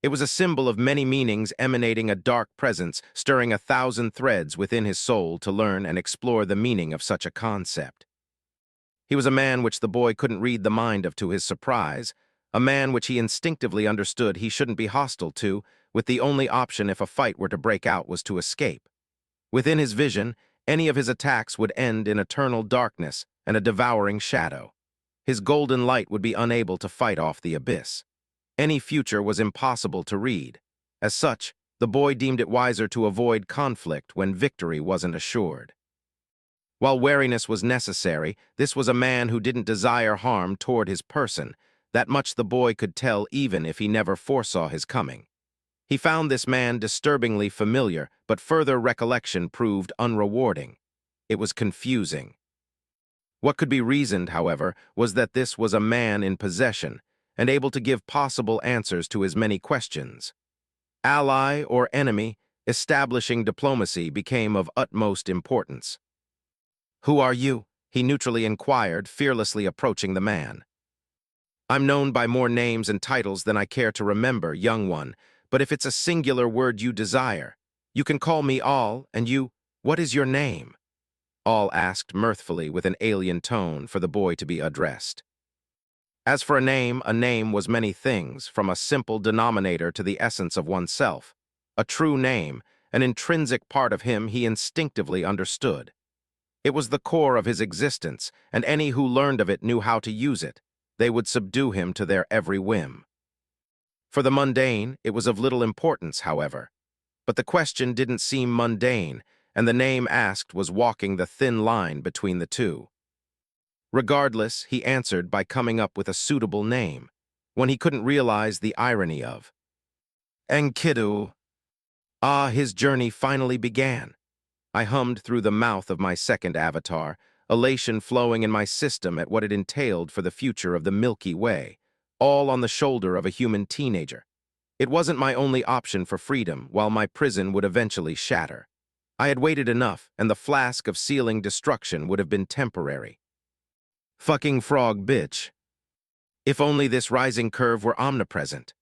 S1: It was a symbol of many meanings emanating a dark presence, stirring 1,000 threads within his soul to learn and explore the meaning of such a concept. He was a man which the boy couldn't read the mind of to his surprise, a man which he instinctively understood he shouldn't be hostile to, with the only option if a fight were to break out was to escape. Within his vision, any of his attacks would end in eternal darkness and a devouring shadow. His golden light would be unable to fight off the abyss. Any future was impossible to read. As such, the boy deemed it wiser to avoid conflict when victory wasn't assured. While wariness was necessary, this was a man who didn't desire harm toward his person, That much the boy could tell even if he never foresaw his coming. He found this man disturbingly familiar, but further recollection proved unrewarding. It was confusing. What could be reasoned, however, was that this was a man in possession and able to give possible answers to his many questions. Ally or enemy, establishing diplomacy became of utmost importance. "Who are you?" he neutrally inquired, fearlessly approaching the man. "I'm known by more names and titles than I care to remember, young one, but if it's a singular word you desire, you can call me All, and you, what is your name?" All asked mirthfully with an alien tone for the boy to be addressed. As for a name was many things, from a simple denominator to the essence of oneself. A true name, an intrinsic part of him he instinctively understood. It was the core of his existence, and any who learned of it knew how to use it. They would subdue him to their every whim. For the mundane, it was of little importance, however. But the question didn't seem mundane, and the name asked was walking the thin line between the two. Regardless, he answered by coming up with a suitable name, one he couldn't realize the irony of. Enkidu. Ah, his journey finally began. I hummed through the mouth of my second avatar, elation flowing in my system at what it entailed for the future of the Milky Way, all on the shoulder of a human teenager. It wasn't my only option for freedom, while my prison would eventually shatter. I had waited enough, and the flask of sealing destruction would have been temporary. Fucking frog bitch. If only this rising curve were omnipresent.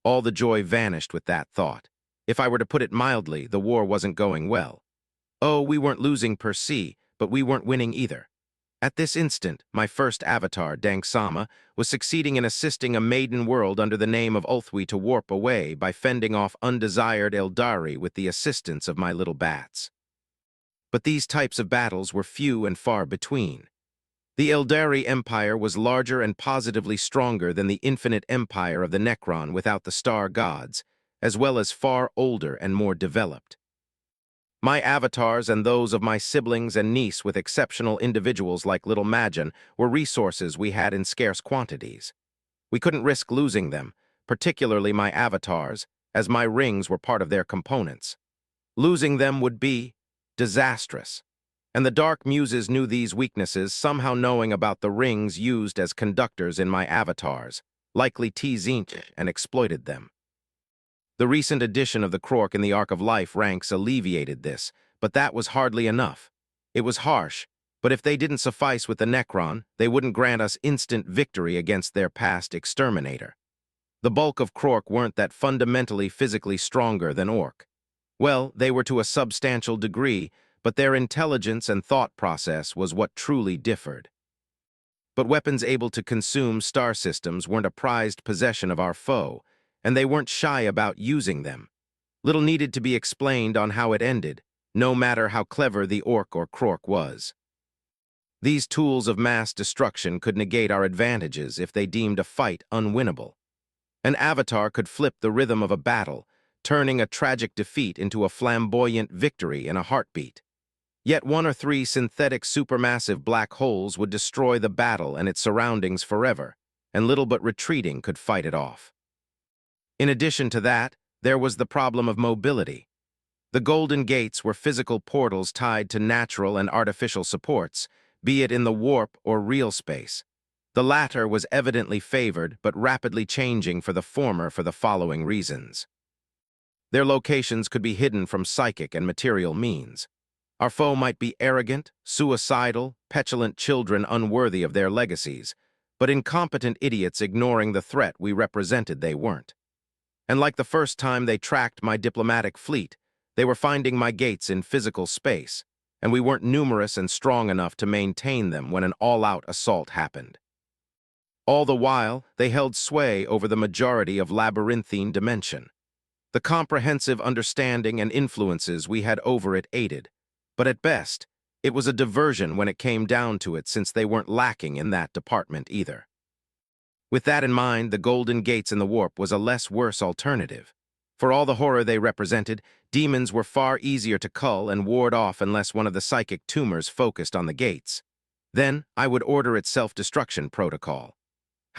S1: All the joy vanished with that thought. If I were to put it mildly, the war wasn't going well. Oh, we weren't losing per se, but we weren't winning either. At this instant, my first avatar, Dangsama, was succeeding in assisting a maiden world under the name of Ulthwi to warp away by fending off undesired Eldari with the assistance of my little bats. But these types of battles were few and far between. The Eldari Empire was larger and positively stronger than the infinite empire of the Necron without the star gods, as well as far older and more developed. My avatars and those of my siblings and niece with exceptional individuals like Little Magin were resources we had in scarce quantities. We couldn't risk losing them, particularly my avatars, as my rings were part of their components. Losing them would be disastrous. And the Dark Muses knew these weaknesses, somehow knowing about the rings used as conductors in my avatars, likely teased and exploited them. The recent addition of the Krork in the Arc of Life ranks alleviated this, but that was hardly enough. It was harsh, but if they didn't suffice with the Necron, they wouldn't grant us instant victory against their past exterminator. The bulk of Krork weren't that fundamentally physically stronger than Orc. Well, they were to a substantial degree, but their intelligence and thought process was what truly differed. But weapons able to consume star systems weren't a prized possession of our foe, and they weren't shy about using them. Little needed to be explained on how it ended, no matter how clever the Orc or Krork was. These tools of mass destruction could negate our advantages if they deemed a fight unwinnable. An avatar could flip the rhythm of a battle, turning a tragic defeat into a flamboyant victory in a heartbeat. Yet 1 or 3 synthetic supermassive black holes would destroy the battle and its surroundings forever, and little but retreating could fight it off. In addition to that, there was the problem of mobility. The Golden Gates were physical portals tied to natural and artificial supports, be it in the warp or real space. The latter was evidently favored, but rapidly changing for the former for the following reasons. Their locations could be hidden from psychic and material means. Our foe might be arrogant, suicidal, petulant children unworthy of their legacies, but incompetent idiots ignoring the threat we represented they weren't. And like the first time they tracked my diplomatic fleet, they were finding my gates in physical space, and we weren't numerous and strong enough to maintain them when an all-out assault happened. All the while, they held sway over the majority of labyrinthine dimension. The comprehensive understanding and influences we had over it aided, but at best, it was a diversion when it came down to it since they weren't lacking in that department either. With that in mind, the Golden Gates in the Warp was a less worse alternative. For all the horror they represented, demons were far easier to cull and ward off unless one of the psychic tumors focused on the gates. Then, I would order its self-destruction protocol.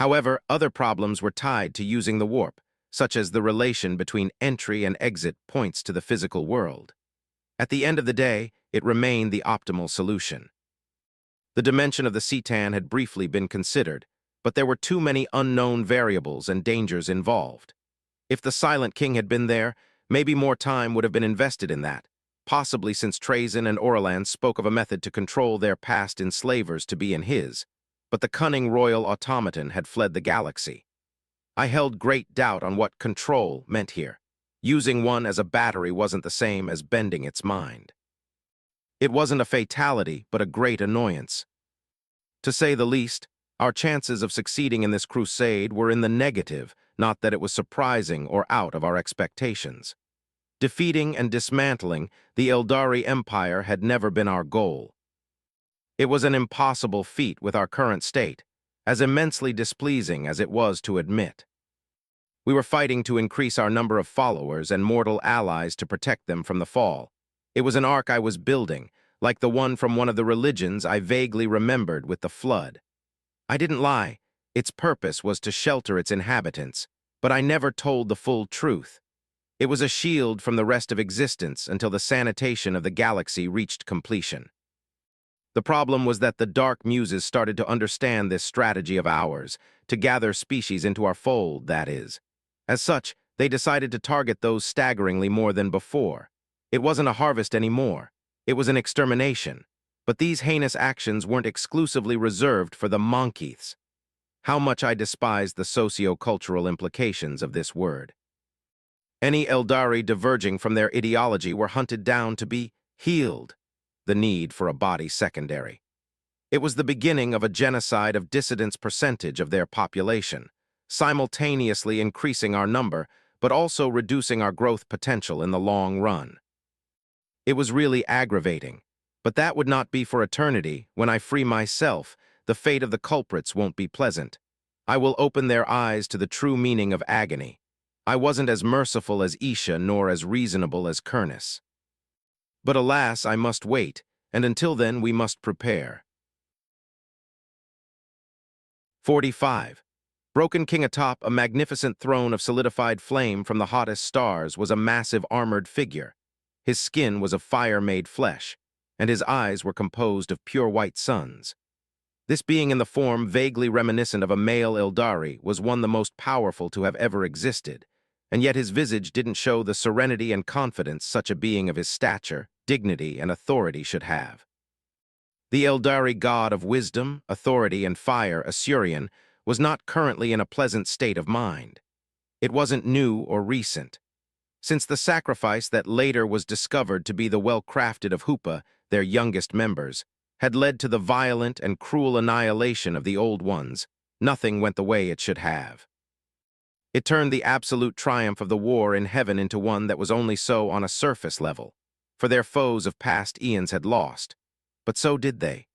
S1: However, other problems were tied to using the warp, such as the relation between entry and exit points to the physical world. At the end of the day, it remained the optimal solution. The dimension of the Cetan had briefly been considered, but there were too many unknown variables and dangers involved. If the Silent King had been there, maybe more time would have been invested in that, possibly since Trazyn and Orlan spoke of a method to control their past enslavers to be in his, but the cunning royal automaton had fled the galaxy. I held great doubt on what control meant here. Using one as a battery wasn't the same as bending its mind. It wasn't a fatality, but a great annoyance. To say the least, our chances of succeeding in this crusade were in the negative, not that it was surprising or out of our expectations. Defeating and dismantling the Eldari Empire had never been our goal. It was an impossible feat with our current state, as immensely displeasing as it was to admit. We were fighting to increase our number of followers and mortal allies to protect them from the fall. It was an arc I was building, like the one from one of the religions I vaguely remembered with the flood. I didn't lie. Its purpose was to shelter its inhabitants, but I never told the full truth. It was a shield from the rest of existence until the sanitation of the galaxy reached completion. The problem was that the Dark Muses started to understand this strategy of ours, to gather species into our fold, that is. As such, they decided to target those staggeringly more than before. It wasn't a harvest anymore. It was an extermination. But these heinous actions weren't exclusively reserved for the Monkeiths. How much I despised the socio-cultural implications of this word. Any Eldari diverging from their ideology were hunted down to be healed, the need for a body secondary. It was the beginning of a genocide of dissidents' percentage of their population, simultaneously increasing our number, but also reducing our growth potential in the long run. It was really aggravating, but that would not be for eternity. When I free myself, the fate of the culprits won't be pleasant. I will open their eyes to the true meaning of agony. I wasn't as merciful as Isha nor as reasonable as Kurnus. But alas, I must wait, and until then we must prepare. 45. Broken King atop a magnificent throne of solidified flame from the hottest stars was a massive armored figure. His skin was of fire-made flesh, and his eyes were composed of pure white suns. This being in the form vaguely reminiscent of a male Eldari was one the most powerful to have ever existed, and yet his visage didn't show the serenity and confidence such a being of his stature, dignity, and authority should have. The Eldari god of wisdom, authority, and fire, Asurian, was not currently in a pleasant state of mind. It wasn't new or recent. Since the sacrifice that later was discovered to be the well-crafted of Hoopa, their youngest members, had led to the violent and cruel annihilation of the Old Ones, nothing went the way it should have. It turned the absolute triumph of the war in heaven into one that was only so on a surface level, for their foes of past eons had lost, but so did they.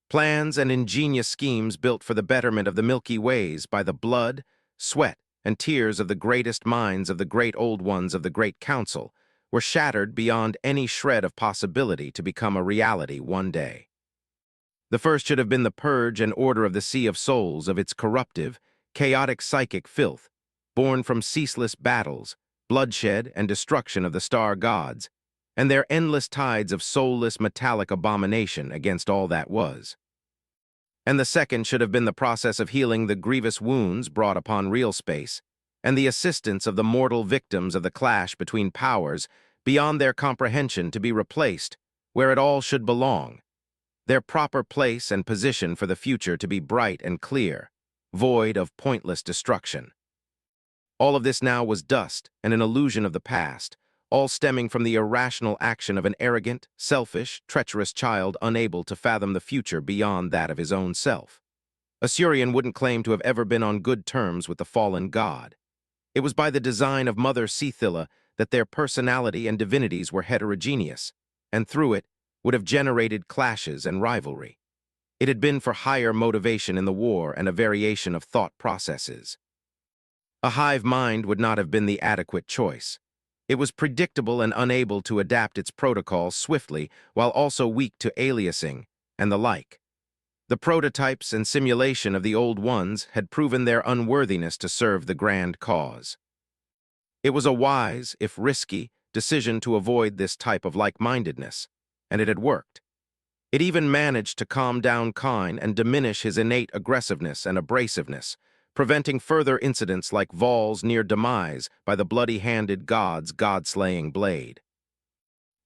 S1: Plans and ingenious schemes built for the betterment of the Milky Ways by the blood, sweat, and tears of the greatest minds of the great Old Ones of the Great Council were shattered beyond any shred of possibility to become a reality one day. The first should have been the purge and order of the Sea of Souls of its corruptive, chaotic psychic filth, born from ceaseless battles, bloodshed, and destruction of the star gods, and their endless tides of soulless metallic abomination against all that was. And the second should have been the process of healing the grievous wounds brought upon real space, and the assistance of the mortal victims of the clash between powers beyond their comprehension to be replaced where it all should belong, their proper place and position for the future to be bright and clear, void of pointless destruction. All of this now was dust and an illusion of the past, all stemming from the irrational action of an arrogant, selfish, treacherous child unable to fathom the future beyond that of his own self. Asurian wouldn't claim to have ever been on good terms with the fallen god. It was by the design of Mother Ceila that their personality and divinities were heterogeneous, and through it would have generated clashes and rivalry. It had been for higher motivation in the war and a variation of thought processes. A hive mind would not have been the adequate choice. It was predictable and unable to adapt its protocols swiftly while also weak to aliasing and the like. The prototypes and simulation of the Old Ones had proven their unworthiness to serve the grand cause. It was a wise, if risky, decision to avoid this type of like-mindedness, and it had worked. It even managed to calm down Kine and diminish his innate aggressiveness and abrasiveness, preventing further incidents like Vol's near demise by the bloody-handed god's god-slaying blade.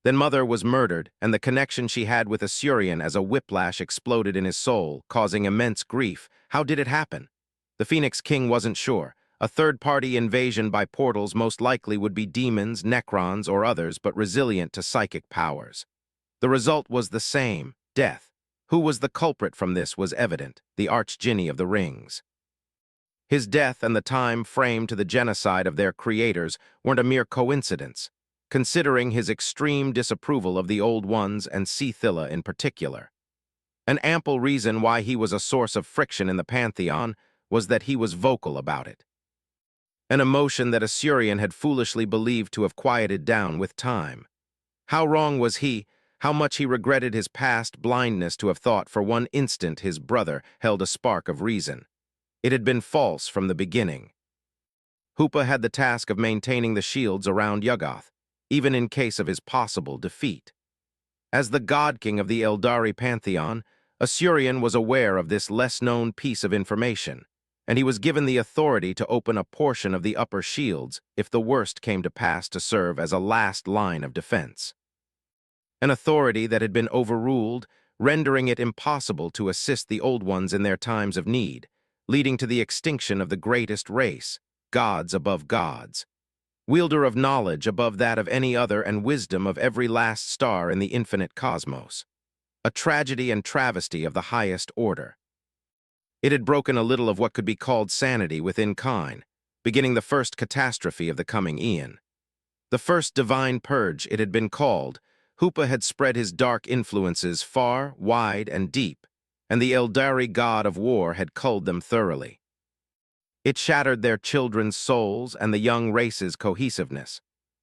S1: Then Mother was murdered, and the connection she had with Asuryan as a whiplash exploded in his soul, causing immense grief. How did it happen? The Phoenix King wasn't sure. A third-party invasion by portals most likely would be demons, necrons, or others, but resilient to psychic powers. The result was the same, death. Who was the culprit from this was evident, the Archdjinni of the Rings. His death and the time framed to the genocide of their creators weren't a mere coincidence, considering his extreme disapproval of the Old Ones and Ceila in particular. An ample reason why he was a source of friction in the Pantheon was that he was vocal about it. An emotion that Asuryan had foolishly believed to have quieted down with time. How wrong was he? How much he regretted his past blindness to have thought for one instant his brother held a spark of reason. It had been false from the beginning. Hoopa had the task of maintaining the shields around Yuggoth, even in case of his possible defeat. As the God King of the Eldari Pantheon, Asuryan was aware of this less-known piece of information, and he was given the authority to open a portion of the upper shields if the worst came to pass to serve as a last line of defense. An authority that had been overruled, rendering it impossible to assist the Old Ones in their times of need, leading to the extinction of the greatest race, gods above gods. Wielder of knowledge above that of any other and wisdom of every last star in the infinite cosmos. A tragedy and travesty of the highest order. It had broken a little of what could be called sanity within Kine, beginning the first catastrophe of the coming Eon. The first divine purge, it had been called. Hoopa had spread his dark influences far, wide, and deep, and the Eldari god of war had culled them thoroughly. It shattered their children's souls and the young race's cohesiveness,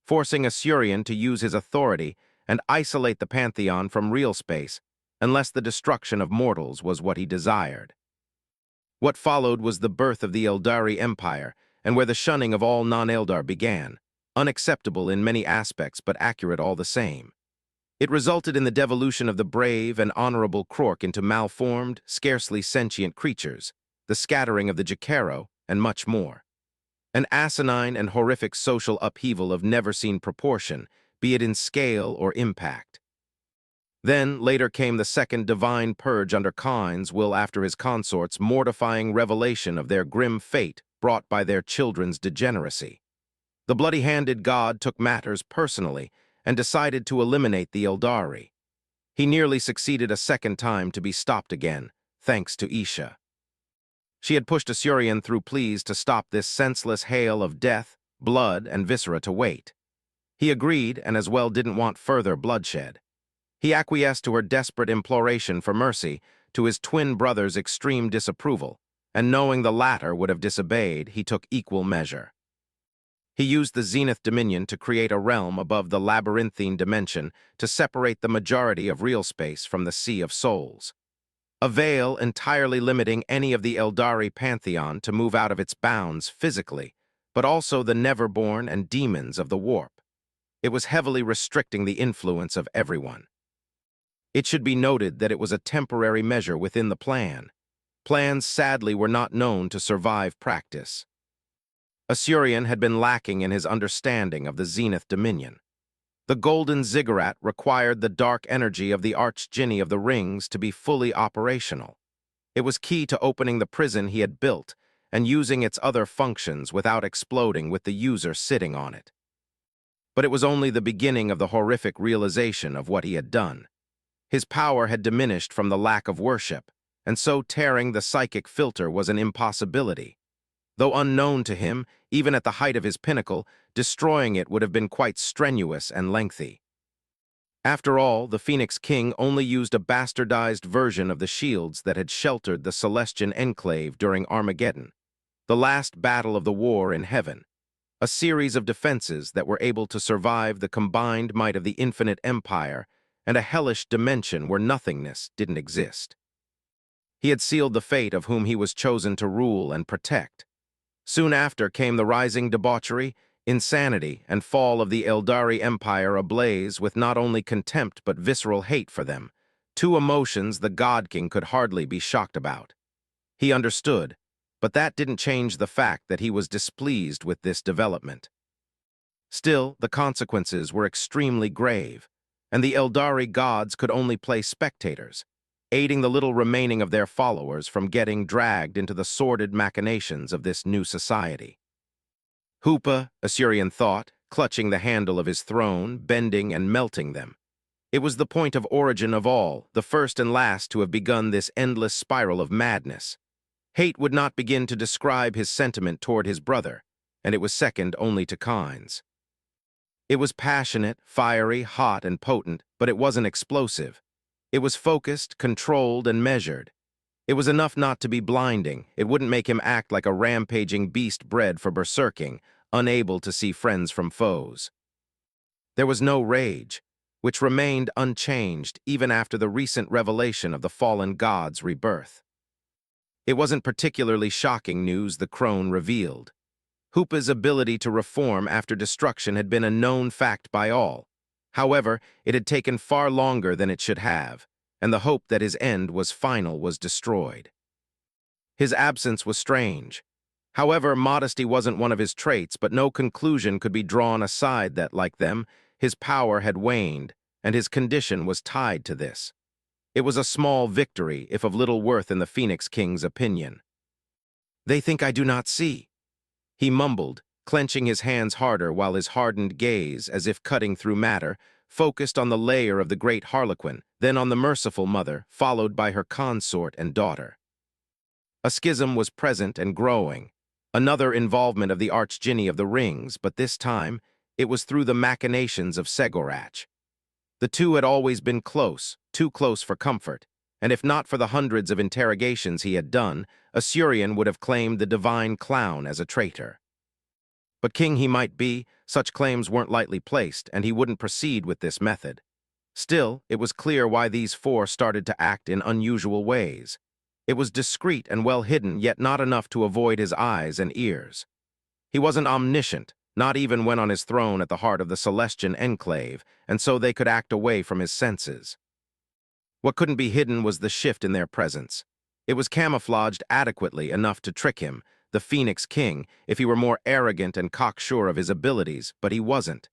S1: forcing Asuryan to use his authority and isolate the Pantheon from real space, unless the destruction of mortals was what he desired. What followed was the birth of the Eldari Empire, and where the shunning of all non-Eldar began, unacceptable in many aspects but accurate all the same. It resulted in the devolution of the brave and honorable Krork into malformed, scarcely sentient creatures, the scattering of the Jakaro, and much more. An asinine and horrific social upheaval of never-seen proportion, be it in scale or impact. Then, later came the second divine purge under Kine's will after his consorts' mortifying revelation of their grim fate brought by their children's degeneracy. The bloody-handed god took matters personally and decided to eliminate the Eldari. He nearly succeeded a second time to be stopped again, thanks to Isha. She had pushed Asuryan through pleas to stop this senseless hail of death, blood, and viscera to wait. He agreed and as well didn't want further bloodshed. He acquiesced to her desperate imploration for mercy, to his twin brother's extreme disapproval, and knowing the latter would have disobeyed, he took equal measure. He used the Zenith Dominion to create a realm above the labyrinthine dimension to separate the majority of real space from the Sea of Souls. A veil entirely limiting any of the Eldari Pantheon to move out of its bounds physically, but also the Neverborn and demons of the warp. It was heavily restricting the influence of everyone. It should be noted that it was a temporary measure within the plan. Plans sadly were not known to survive practice. Asuryan had been lacking in his understanding of the Zenith Dominion. The golden ziggurat required the dark energy of the Archdjinni of the Rings to be fully operational. It was key to opening the prison he had built and using its other functions without exploding with the user sitting on it. But it was only the beginning of the horrific realization of what he had done. His power had diminished from the lack of worship, and so tearing the psychic filter was an impossibility. Though unknown to him, even at the height of his pinnacle, destroying it would have been quite strenuous and lengthy. After all, the Phoenix King only used a bastardized version of the shields that had sheltered the Celestian Enclave during Armageddon, the last battle of the war in heaven, a series of defenses that were able to survive the combined might of the infinite empire and a hellish dimension where nothingness didn't exist. He had sealed the fate of whom he was chosen to rule and protect. Soon after came the rising debauchery, insanity, and fall of the Eldari Empire ablaze with not only contempt but visceral hate for them, two emotions the God King could hardly be shocked about. He understood, but that didn't change the fact that he was displeased with this development. Still, the consequences were extremely grave, and the Eldari gods could only play spectators, aiding the little remaining of their followers from getting dragged into the sordid machinations of this new society. Hoopa, Assyrian thought, clutching the handle of his throne, bending and melting them. It was the point of origin of all, the first and last to have begun this endless spiral of madness. Hate would not begin to describe his sentiment toward his brother, and it was second only to Kyne's. It was passionate, fiery, hot, and potent, but it wasn't explosive. It was focused, controlled, and measured. It was enough not to be blinding. It wouldn't make him act like a rampaging beast bred for berserking, unable to see friends from foes. There was no rage, which remained unchanged even after the recent revelation of the fallen god's rebirth. It wasn't particularly shocking news the crone revealed. Hoopa's ability to reform after destruction had been a known fact by all. However, it had taken far longer than it should have, and the hope that his end was final was destroyed. His absence was strange. However, modesty wasn't one of his traits, but no conclusion could be drawn aside that, like them, his power had waned, and his condition was tied to this. It was a small victory, if of little worth in the Phoenix King's opinion. "They think I do not see," he mumbled, clenching his hands harder while his hardened gaze, as if cutting through matter, focused on the lair of the great Harlequin, then on the merciful mother, followed by her consort and daughter. A schism was present and growing, another involvement of the Archdjinni of the Rings, but this time it was through the machinations of Segorach. The two had always been close, too close for comfort, and if not for the hundreds of interrogations he had done, Assyrian would have claimed the divine clown as a traitor. But king he might be, such claims weren't lightly placed, and he wouldn't proceed with this method. Still, it was clear why these four started to act in unusual ways. It was discreet and well hidden, yet not enough to avoid his eyes and ears. He wasn't omniscient, not even when on his throne at the heart of the Celestian enclave, and so they could act away from his senses. What couldn't be hidden was the shift in their presence. It was camouflaged adequately enough to trick him, the Phoenix King, if he were more arrogant and cocksure of his abilities, but he wasn't.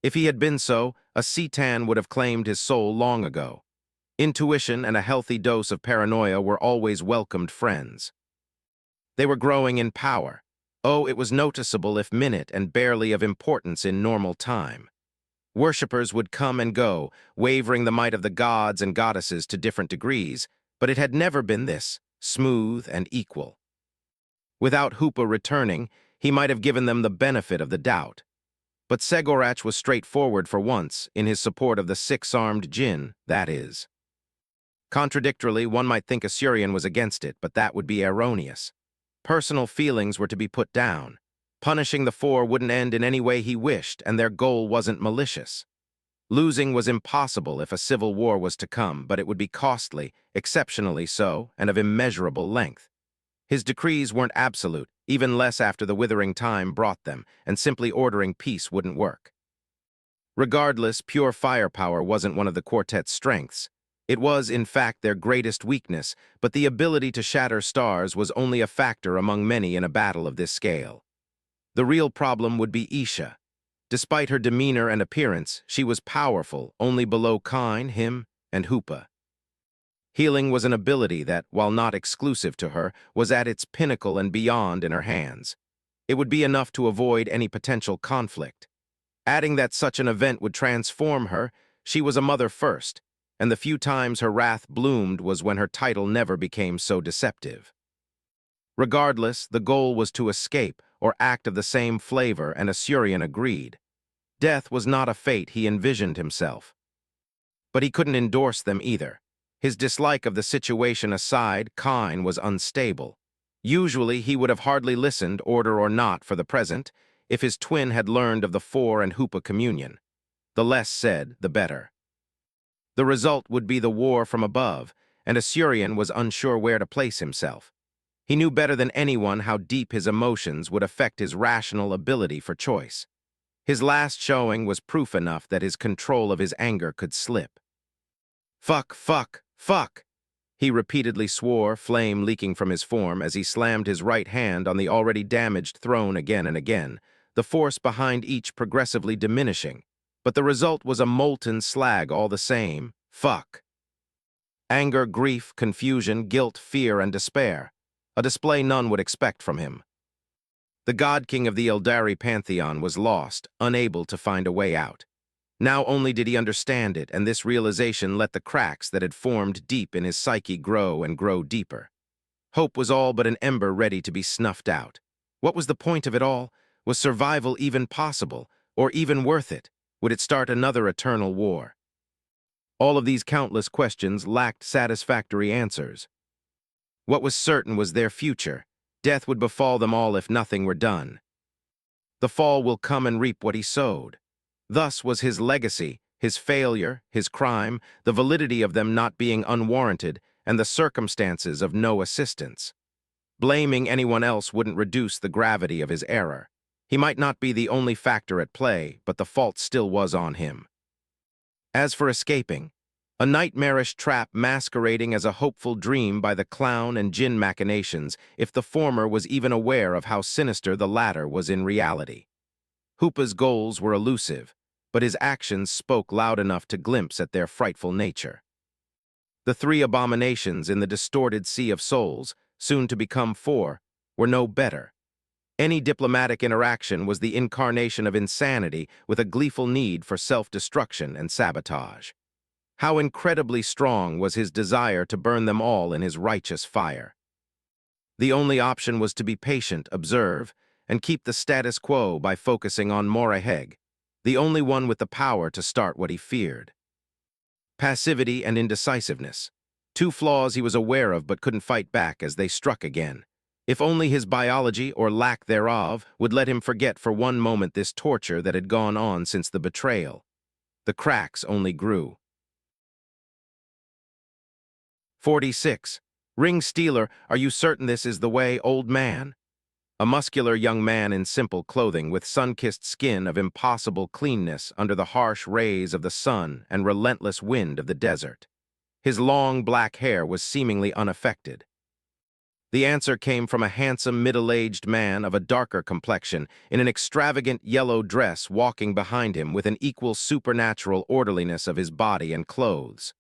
S1: If he had been so, a Citan would have claimed his soul long ago. Intuition and a healthy dose of paranoia were always welcomed friends. They were growing in power. Oh, it was noticeable if minute and barely of importance in normal time. Worshippers would come and go, wavering the might of the gods and goddesses to different degrees, but it had never been this, smooth and equal. Without Hoopa returning, he might have given them the benefit of the doubt. But Segorach was straightforward for once, in his support of the six-armed jinn, that is. Contradictorily, one might think Assyrian was against it, but that would be erroneous. Personal feelings were to be put down. Punishing the four wouldn't end in any way he wished, and their goal wasn't malicious. Losing was impossible if a civil war was to come, but it would be costly, exceptionally so, and of immeasurable length. His decrees weren't absolute, even less after the withering time brought them, and simply ordering peace wouldn't work. Regardless, pure firepower wasn't one of the quartet's strengths. It was, in fact, their greatest weakness, but the ability to shatter stars was only a factor among many in a battle of this scale. The real problem would be Isha. Despite her demeanor and appearance, she was powerful, only below Kyne, him, and Hoopa. Healing was an ability that, while not exclusive to her, was at its pinnacle and beyond in her hands. It would be enough to avoid any potential conflict. Adding that such an event would transform her, she was a mother first, and the few times her wrath bloomed was when her title never became so deceptive. Regardless, the goal was to escape or act of the same flavor, and Assyrian agreed. Death was not a fate he envisioned himself. But he couldn't endorse them either. His dislike of the situation aside, Kyne was unstable. Usually, he would have hardly listened, order or not, for the present, if his twin had learned of the Four and Hoopa communion. The less said, the better. The result would be the war from above, and Asurian was unsure where to place himself. He knew better than anyone how deep his emotions would affect his rational ability for choice. His last showing was proof enough that his control of his anger could slip. Fuck, fuck, fuck! He repeatedly swore, flame leaking from his form as he slammed his right hand on the already damaged throne again and again, the force behind each progressively diminishing. But the result was a molten slag all the same. Fuck. Anger, grief, confusion, guilt, fear, and despair. A display none would expect from him. The God King of the Eldari pantheon was lost, unable to find a way out. Now only did he understand it, and this realization let the cracks that had formed deep in his psyche grow and grow deeper. Hope was all but an ember ready to be snuffed out. What was the point of it all? Was survival even possible, or even worth it? Would it start another eternal war? All of these countless questions lacked satisfactory answers. What was certain was their future. Death would befall them all if nothing were done. The fall will come and reap what he sowed. Thus was his legacy, his failure, his crime, the validity of them not being unwarranted, and the circumstances of no assistance. Blaming anyone else wouldn't reduce the gravity of his error. He might not be the only factor at play, but the fault still was on him. As for escaping, a nightmarish trap masquerading as a hopeful dream by the clown and djinn machinations, if the former was even aware of how sinister the latter was in reality. Hoopa's goals were elusive, but his actions spoke loud enough to glimpse at their frightful nature. The three abominations in the distorted sea of souls, soon to become four, were no better. Any diplomatic interaction was the incarnation of insanity with a gleeful need for self-destruction and sabotage. How incredibly strong was his desire to burn them all in his righteous fire. The only option was to be patient, observe, and keep the status quo by focusing on Moraheg, the only one with the power to start what he feared. Passivity and indecisiveness, two flaws he was aware of but couldn't fight back as they struck again. If only his biology, or lack thereof, would let him forget for one moment this torture that had gone on since the betrayal. The cracks only grew. 46. Ring Stealer, are you certain this is the way, old man? A muscular young man in simple clothing with sun-kissed skin of impossible cleanness under the harsh rays of the sun and relentless wind of the desert. His long black hair was seemingly unaffected. The answer came from a handsome middle-aged man of a darker complexion in an extravagant yellow dress walking behind him with an equal supernatural orderliness of his body and clothes.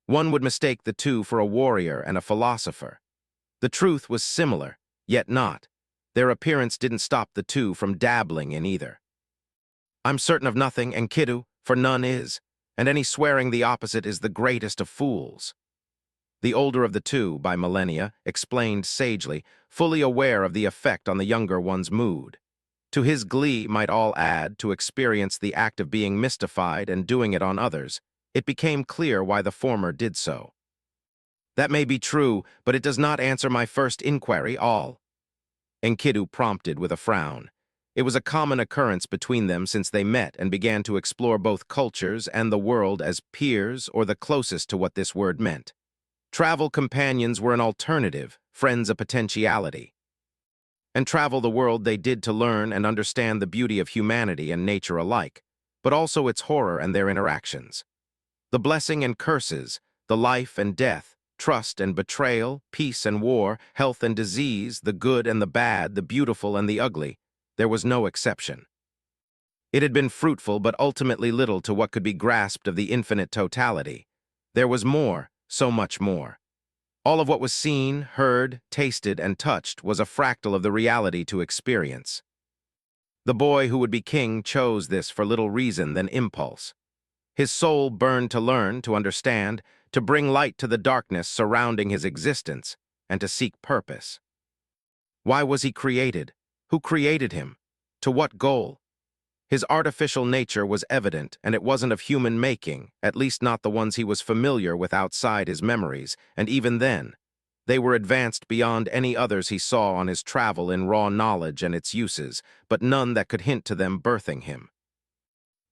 S1: One would mistake the two for a warrior and a philosopher. The truth was similar, yet not. Their appearance didn't stop the two from dabbling in either. I'm certain of nothing, Enkidu, for none is, and any swearing the opposite is the greatest of fools. The older of the two, by millennia, explained sagely, fully aware of the effect on the younger one's mood. To his glee might all add, to experience the act of being mystified and doing it on others. It became clear why the former did so. That may be true, but it does not answer my first inquiry, all. Enkidu prompted with a frown. It was a common occurrence between them since they met and began to explore both cultures and the world as peers or the closest to what this word meant. Travel companions were an alternative, friends a potentiality. And travel the world they did to learn and understand the beauty of humanity and nature alike, but also its horror and their interactions. The blessing and curses, the life and death, trust and betrayal, peace and war, health and disease, the good and the bad, the beautiful and the ugly, there was no exception. It had been fruitful but ultimately little to what could be grasped of the infinite totality. There was more, so much more. All of what was seen, heard, tasted, and touched was a fractal of the reality to experience. The boy who would be king chose this for little reason than impulse. His soul burned to learn, to understand, to bring light to the darkness surrounding his existence, and to seek purpose. Why was he created? Who created him? To what goal? His artificial nature was evident, and it wasn't of human making, at least not the ones he was familiar with outside his memories, and even then, they were advanced beyond any others he saw on his travel in raw knowledge and its uses, but none that could hint to them birthing him.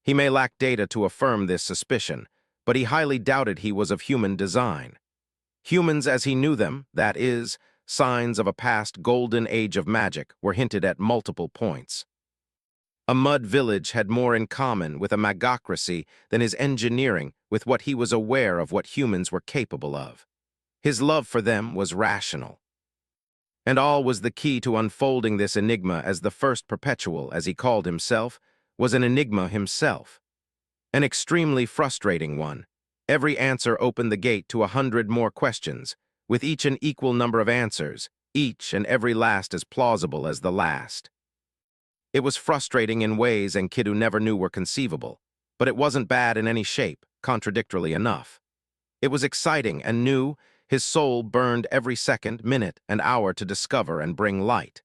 S1: He may lack data to affirm this suspicion, but he highly doubted he was of human design. Humans as he knew them, that is, signs of a past golden age of magic, were hinted at multiple points. A mud village had more in common with a magocracy than his engineering with what he was aware of what humans were capable of. His love for them was rational. And all was the key to unfolding this enigma, as the first perpetual, as he called himself, was an enigma himself. An extremely frustrating one. Every answer opened the gate to 100 more questions, with each an equal number of answers, each and every last as plausible as the last. It was frustrating in ways Enkidu never knew were conceivable, but it wasn't bad in any shape, contradictorily enough. It was exciting and new. His soul burned every second, minute, and hour to discover and bring light.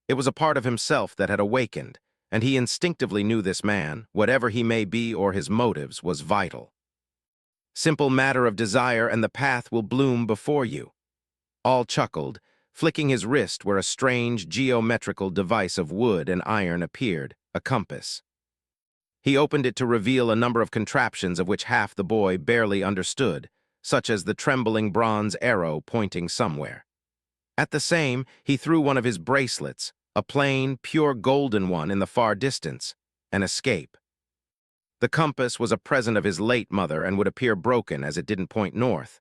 S1: It was a part of himself that had awakened, and he instinctively knew this man, whatever he may be or his motives, was vital. Simple matter of desire and the path will bloom before you. All chuckled, flicking his wrist where a strange geometrical device of wood and iron appeared, a compass. He opened it to reveal a number of contraptions of which half the boy barely understood, such as the trembling bronze arrow pointing somewhere. At the same, he threw one of his bracelets, a plain, pure golden one in the far distance, an escape. The compass was a present of his late mother and would appear broken as it didn't point north.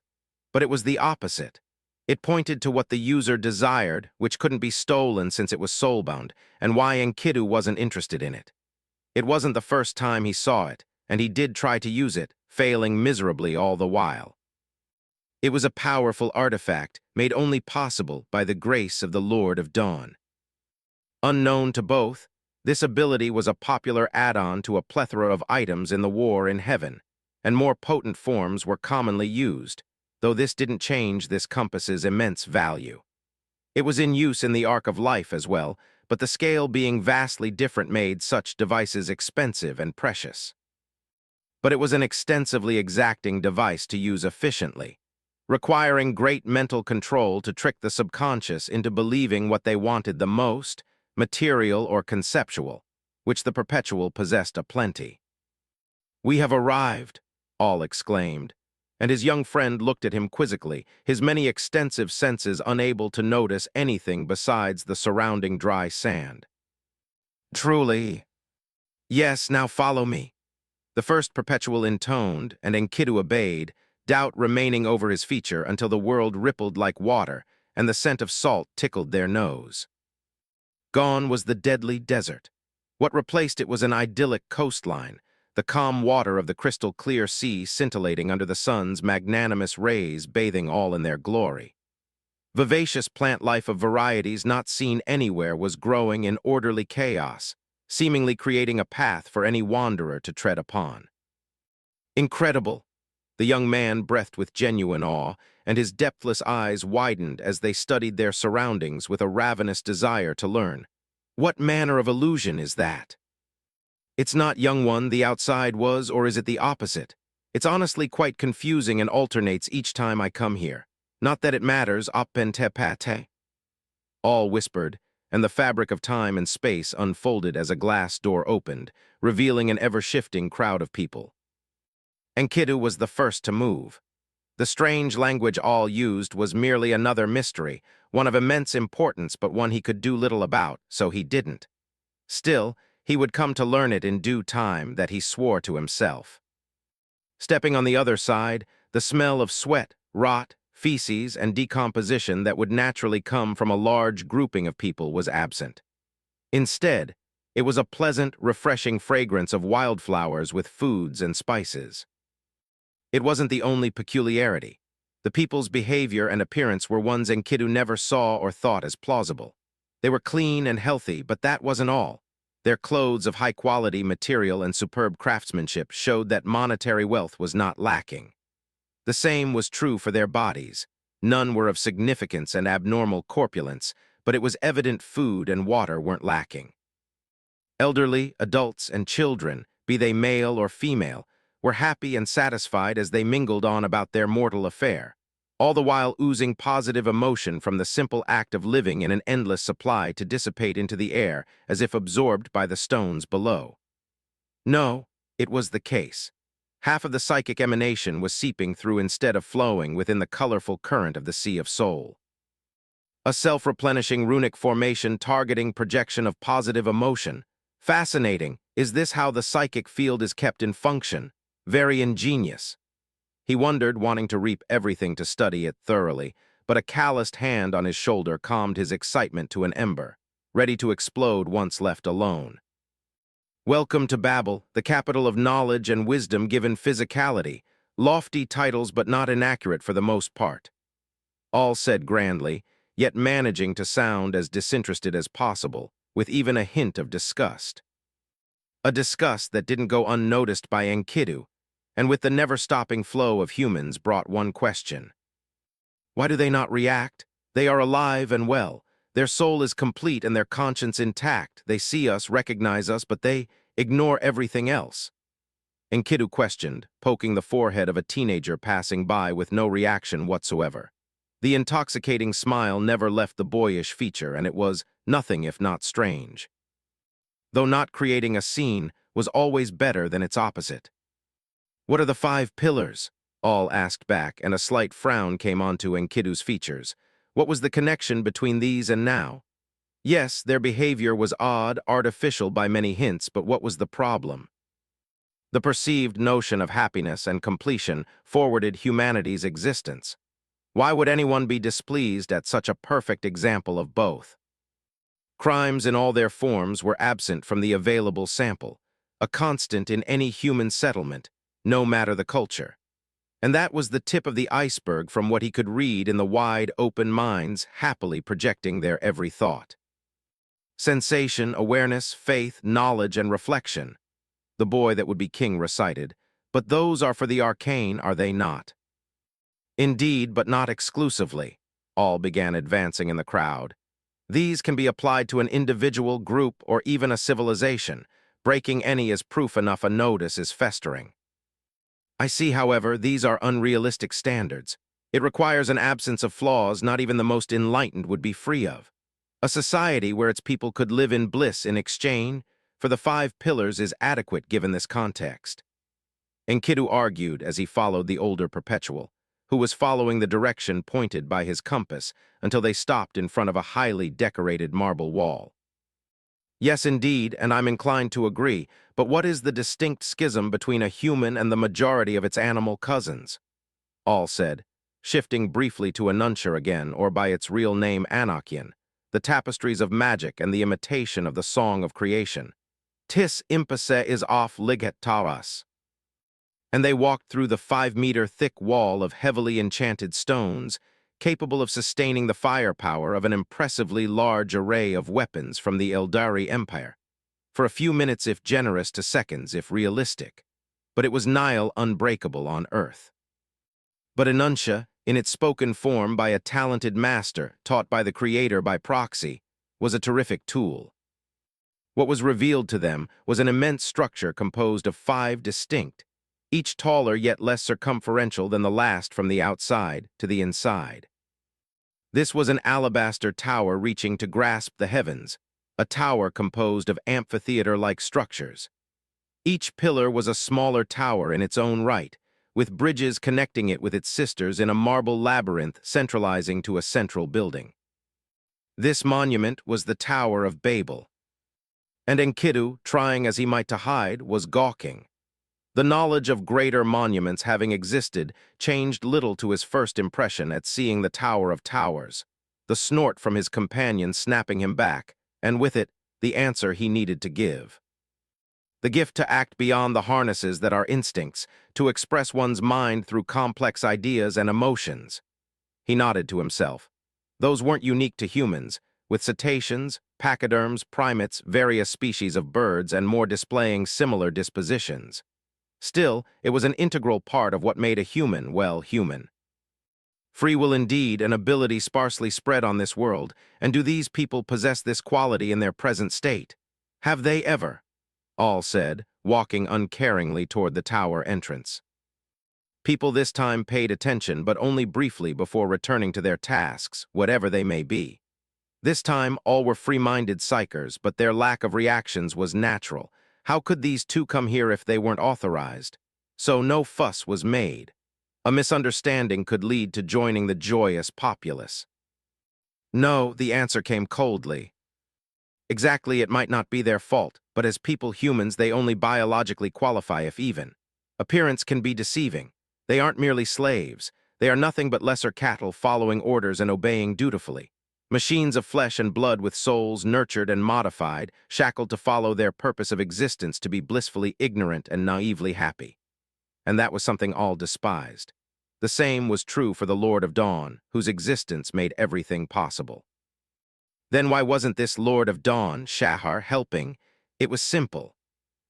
S1: But it was the opposite. It pointed to what the user desired, which couldn't be stolen since it was soulbound, and why Enkidu wasn't interested in it. It wasn't the first time he saw it, and he did try to use it, failing miserably all the while. It was a powerful artifact, made only possible by the grace of the Lord of Dawn. Unknown to both, this ability was a popular add-on to a plethora of items in the war in heaven, and more potent forms were commonly used, though this didn't change this compass's immense value. It was in use in the Arc of Life as well, but the scale being vastly different made such devices expensive and precious. But it was an extensively exacting device to use efficiently, requiring great mental control to trick the subconscious into believing what they wanted the most, material or conceptual, which the Perpetual possessed aplenty. "We have arrived," all exclaimed, and his young friend looked at him quizzically, his many extensive senses unable to notice anything besides the surrounding dry sand. "Truly." "Yes, now follow me." The first Perpetual intoned, and Enkidu obeyed, doubt remaining over his feature until the world rippled like water and the scent of salt tickled their nose. Gone was the deadly desert. What replaced it was an idyllic coastline, the calm water of the crystal-clear sea scintillating under the sun's magnanimous rays, bathing all in their glory. Vivacious plant life of varieties not seen anywhere was growing in orderly chaos, seemingly creating a path for any wanderer to tread upon. Incredible! The young man breathed with genuine awe, and his depthless eyes widened as they studied their surroundings with a ravenous desire to learn. What manner of illusion is that? It's not, young one, the outside was, or is it the opposite? It's honestly quite confusing and alternates each time I come here. Not that it matters, appentepate. All whispered, and the fabric of time and space unfolded as a glass door opened, revealing an ever-shifting crowd of people. Enkidu was the first to move. The strange language all used was merely another mystery, one of immense importance but one he could do little about, so he didn't. Still, he would come to learn it in due time, that he swore to himself. Stepping on the other side, the smell of sweat, rot, feces, and decomposition that would naturally come from a large grouping of people was absent. Instead, it was a pleasant, refreshing fragrance of wildflowers with foods and spices. It wasn't the only peculiarity. The people's behavior and appearance were ones Enkidu never saw or thought as plausible. They were clean and healthy, but that wasn't all. Their clothes of high-quality material and superb craftsmanship showed that monetary wealth was not lacking. The same was true for their bodies. None were of significance and abnormal corpulence, but it was evident food and water weren't lacking. Elderly, adults, and children, be they male or female, were happy and satisfied as they mingled on about their mortal affair, all the while oozing positive emotion from the simple act of living in an endless supply to dissipate into the air as if absorbed by the stones below. No, it was the case. Half of the psychic emanation was seeping through instead of flowing within the colorful current of the Sea of Soul. A self-replenishing runic formation targeting projection of positive emotion. Fascinating. Is this how the psychic field is kept in function? Very ingenious. He wondered, wanting to reap everything to study it thoroughly, but a calloused hand on his shoulder calmed his excitement to an ember, ready to explode once left alone. Welcome to Babel, the capital of knowledge and wisdom given physicality, lofty titles but not inaccurate for the most part. All said grandly, yet managing to sound as disinterested as possible, with even a hint of disgust. A disgust that didn't go unnoticed by Enkidu, and with the never-stopping flow of humans brought one question. Why do they not react? They are alive and well. Their soul is complete and their conscience intact. They see us, recognize us, but they ignore everything else. Enkidu questioned, poking the forehead of a teenager passing by with no reaction whatsoever. The intoxicating smile never left the boyish feature, and it was nothing if not strange. Though not creating a scene was always better than its opposite. What are the 5 pillars? All asked back, and a slight frown came onto Enkidu's features. What was the connection between these and now? Yes, their behavior was odd, artificial by many hints, but what was the problem? The perceived notion of happiness and completion forwarded humanity's existence. Why would anyone be displeased at such a perfect example of both? Crimes in all their forms were absent from the available sample, a constant in any human settlement, no matter the culture. And that was the tip of the iceberg from what he could read in the wide, open minds happily projecting their every thought. Sensation, awareness, faith, knowledge, and reflection. The boy that would be king recited, but those are for the arcane, are they not? Indeed, but not exclusively. All began advancing in the crowd. These can be applied to an individual, group, or even a civilization. Breaking any is proof enough a notice is festering. I see, however, these are unrealistic standards. It requires an absence of flaws not even the most enlightened would be free of. A society where its people could live in bliss in exchange for the 5 pillars is adequate given this context. Enkidu argued as he followed the older perpetual, who was following the direction pointed by his compass until they stopped in front of a highly decorated marble wall. Yes, indeed, and I'm inclined to agree, but what is the distinct schism between a human and the majority of its animal cousins? All said, shifting briefly to Annuncia again, or by its real name Anakin, the tapestries of magic and the imitation of the song of creation. Tis impase is off liget taras. And they walked through the 5-meter thick wall of heavily enchanted stones, capable of sustaining the firepower of an impressively large array of weapons from the Eldari Empire, for a few minutes if generous to seconds if realistic, but it was nigh unbreakable on Earth. But Annuncia, in its spoken form by a talented master, taught by the Creator by proxy, was a terrific tool. What was revealed to them was an immense structure composed of 5 distinct, each taller yet less circumferential than the last from the outside to the inside. This was an alabaster tower reaching to grasp the heavens, a tower composed of amphitheater-like structures. Each pillar was a smaller tower in its own right, with bridges connecting it with its sisters in a marble labyrinth centralizing to a central building. This monument was the Tower of Babel. And Enkidu, trying as he might to hide, was gawking. The knowledge of greater monuments having existed changed little to his first impression at seeing the Tower of Towers, the snort from his companion snapping him back, and with it, the answer he needed to give. The gift to act beyond the harnesses that are instincts, to express one's mind through complex ideas and emotions. He nodded to himself. Those weren't unique to humans, with cetaceans, pachyderms, primates, various species of birds, and more displaying similar dispositions. Still, it was an integral part of what made a human, well, human. Free will indeed, an ability sparsely spread on this world, and do these people possess this quality in their present state? Have they ever? All said, walking uncaringly toward the tower entrance. People this time paid attention, but only briefly before returning to their tasks, whatever they may be. This time, all were free-minded psychers, but their lack of reactions was natural. How could these 2 come here if they weren't authorized? so no fuss was made. A misunderstanding could lead to joining the joyous populace. No, the answer came coldly. Exactly, it might not be their fault, but as humans, they only biologically qualify if even. Appearance can be deceiving. They aren't merely slaves. They are nothing but lesser cattle following orders and obeying dutifully. Machines of flesh and blood with souls nurtured and modified, shackled to follow their purpose of existence to be blissfully ignorant and naively happy. And that was something all despised. The same was true for the Lord of Dawn, whose existence made everything possible. Then why wasn't this Lord of Dawn, Shahar, helping? It was simple.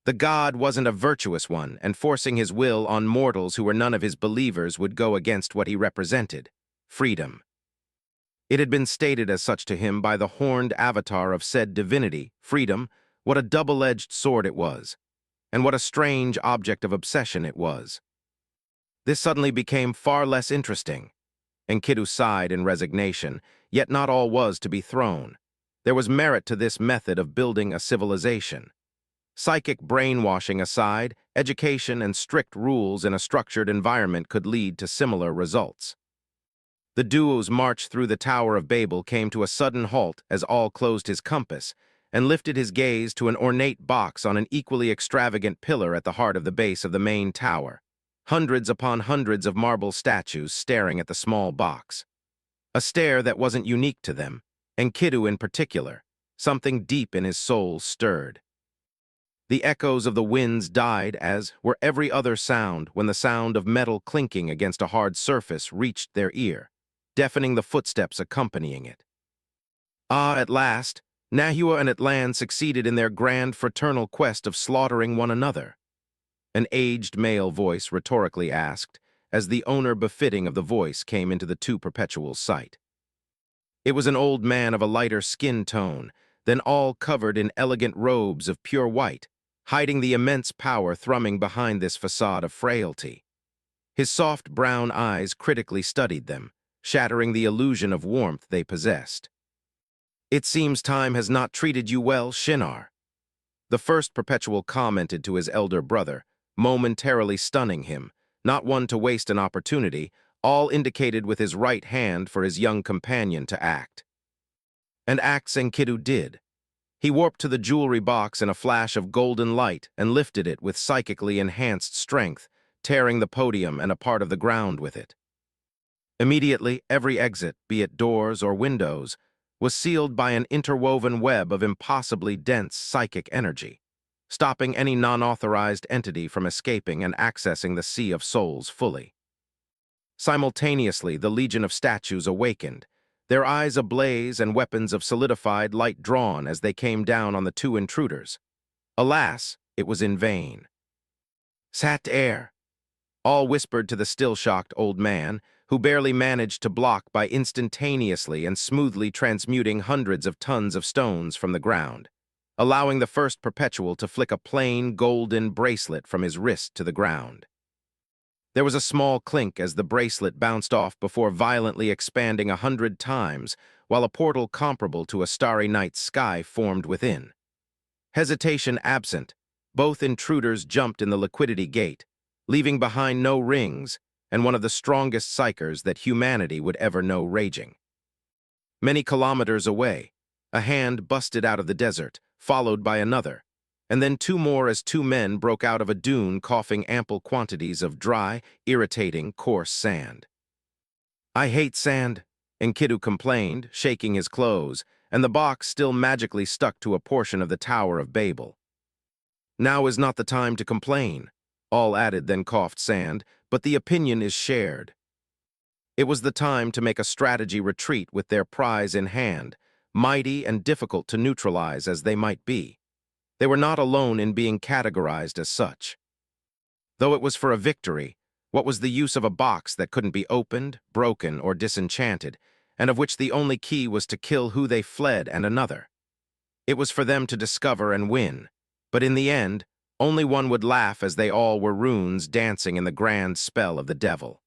S1: The god wasn't a virtuous one, and forcing his will on mortals who were none of his believers would go against what he represented: freedom. It had been stated as such to him by the horned avatar of said divinity, freedom, what a double-edged sword it was, and what a strange object of obsession it was. This suddenly became far less interesting. Enkidu sighed in resignation, yet not all was to be thrown. There was merit to this method of building a civilization. Psychic brainwashing aside, education and strict rules in a structured environment could lead to similar results. The duo's march through the Tower of Babel came to a sudden halt as All closed his compass and lifted his gaze to an ornate box on an equally extravagant pillar at the heart of the base of the main tower. Hundreds upon hundreds of marble statues staring at the small box. A stare that wasn't unique to them, and Enkidu in particular. Something deep in his soul stirred. The echoes of the winds died as, were every other sound, when the sound of metal clinking against a hard surface reached their ear, deafening the footsteps accompanying it. Ah, at last, Nahua and Atlan succeeded in their grand fraternal quest of slaughtering one another. An aged male voice rhetorically asked, as the owner befitting of the voice came into the two perpetuals' sight. It was an old man of a lighter skin tone, then all covered in elegant robes of pure white, hiding the immense power thrumming behind this facade of frailty. His soft brown eyes critically studied them, shattering the illusion of warmth they possessed. "It seems time has not treated you well, Shinar," the first perpetual commented to his elder brother, momentarily stunning him, not one to waste an opportunity, all indicated with his right hand for his young companion to act. And act Enkidu did. He warped to the jewelry box in a flash of golden light and lifted it with psychically enhanced strength, tearing the podium and a part of the ground with it. Immediately, every exit, be it doors or windows, was sealed by an interwoven web of impossibly dense psychic energy, stopping any non-authorized entity from escaping and accessing the Sea of Souls fully. Simultaneously, the legion of statues awakened, their eyes ablaze and weapons of solidified light drawn as they came down on the two intruders. Alas, it was in vain. "Sat air," all whispered to the still-shocked old man, who barely managed to block by instantaneously and smoothly transmuting hundreds of tons of stones from the ground, allowing the first perpetual to flick a plain golden bracelet from his wrist to the ground. There was a small clink as the bracelet bounced off before violently expanding 100 times, while a portal comparable to a starry night sky formed within. Hesitation absent, both intruders jumped in the liquidity gate, leaving behind no rings and one of the strongest psychers that humanity would ever know raging. Many kilometers away, a hand busted out of the desert, followed by another, and then two more as two men broke out of a dune coughing ample quantities of dry, irritating, coarse sand. "I hate sand," Enkidu complained, shaking his clothes, and the box still magically stuck to a portion of the Tower of Babel. "Now is not the time to complain," all added, then coughed sand, "but the opinion is shared." It was the time to make a strategy retreat with their prize in hand, mighty and difficult to neutralize as they might be. They were not alone in being categorized as such. Though it was for a victory, what was the use of a box that couldn't be opened, broken, or disenchanted, and of which the only key was to kill who they fled and another? It was for them to discover and win, but in the end, only one would laugh as they all were runes dancing in the grand spell of the devil.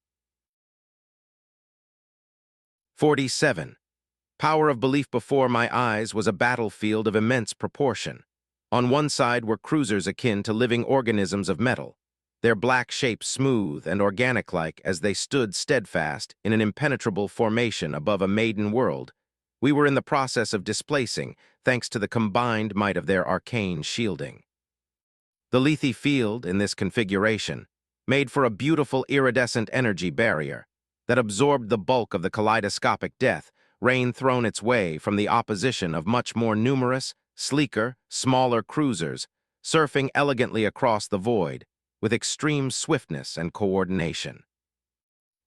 S1: 47. Power of belief before my eyes was a battlefield of immense proportion. On one side were cruisers akin to living organisms of metal, their black shapes smooth and organic-like as they stood steadfast in an impenetrable formation above a maiden world we were in the process of displacing thanks to the combined might of their arcane shielding. The Lethe field, in this configuration, made for a beautiful iridescent energy barrier that absorbed the bulk of the kaleidoscopic death rain thrown its way from the opposition of much more numerous, sleeker, smaller cruisers surfing elegantly across the void with extreme swiftness and coordination.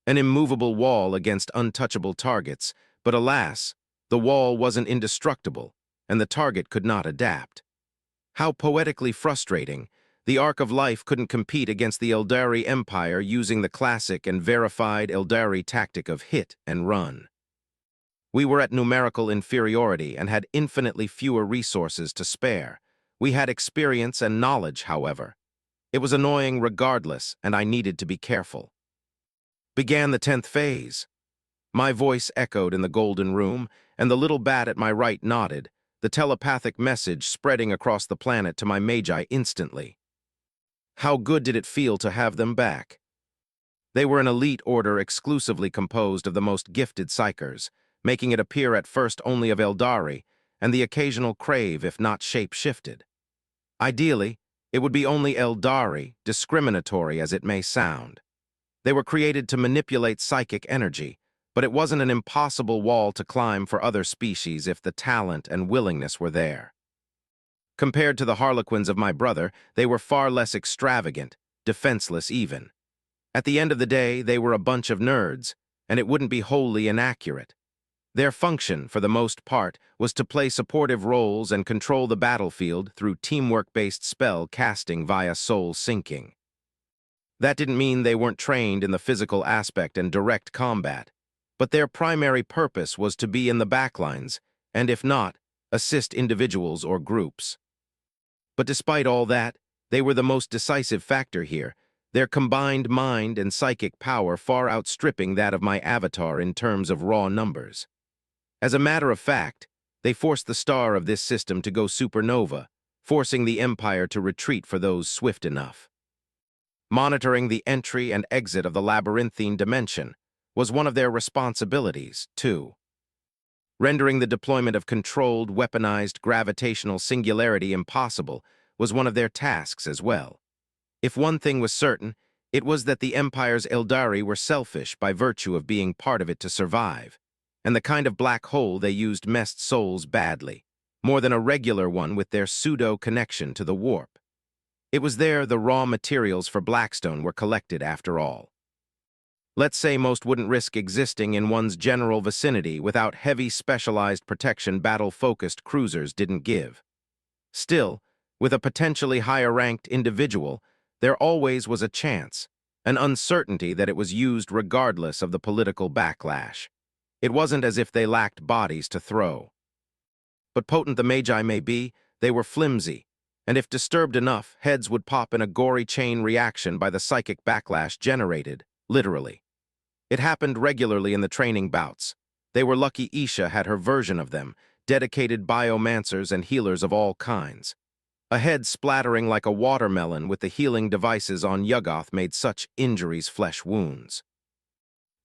S1: An immovable wall against untouchable targets, but alas, the wall wasn't indestructible, and the target could not adapt. How poetically frustrating, the Arc of Life couldn't compete against the Eldari Empire using the classic and verified Eldari tactic of hit and run. We were at numerical inferiority and had infinitely fewer resources to spare. We had experience and knowledge, however. It was annoying regardless, and I needed to be careful. Began the 10th phase. My voice echoed in the golden room, and the little bat at my right nodded, the telepathic message spreading across the planet to my magi instantly. How good did it feel to have them back? They were an elite order exclusively composed of the most gifted psychers, making it appear at first only of Eldari, and the occasional crave if not shape-shifted. Ideally, it would be only Eldari, discriminatory as it may sound. They were created to manipulate psychic energy, but it wasn't an impossible wall to climb for other species if the talent and willingness were there. Compared to the harlequins of my brother, they were far less extravagant, defenseless even. At the end of the day, they were a bunch of nerds, and it wouldn't be wholly inaccurate. Their function, for the most part, was to play supportive roles and control the battlefield through teamwork-based spell casting via soul syncing. That didn't mean they weren't trained in the physical aspect and direct combat, but their primary purpose was to be in the backlines, and if not, assist individuals or groups. But despite all that, they were the most decisive factor here, their combined mind and psychic power far outstripping that of my avatar in terms of raw numbers. As a matter of fact, they forced the star of this system to go supernova, forcing the Empire to retreat for those swift enough. Monitoring the entry and exit of the labyrinthine dimension was one of their responsibilities, too. Rendering the deployment of controlled, weaponized gravitational singularity impossible was one of their tasks as well. If one thing was certain, it was that the Empire's Eldari were selfish by virtue of being part of it to survive, and the kind of black hole they used messed souls badly, more than a regular one with their pseudo-connection to the warp. It was there the raw materials for Blackstone were collected after all. Let's say most wouldn't risk existing in one's general vicinity without heavy specialized protection battle-focused cruisers didn't give. Still, with a potentially higher-ranked individual, there always was a chance, an uncertainty that it was used regardless of the political backlash. It wasn't as if they lacked bodies to throw. But potent the Magi may be, they were flimsy, and if disturbed enough, heads would pop in a gory chain reaction by the psychic backlash generated, literally. It happened regularly in the training bouts. They were lucky Isha had her version of them, dedicated biomancers and healers of all kinds. A head splattering like a watermelon with the healing devices on Yuggoth made such injuries flesh wounds.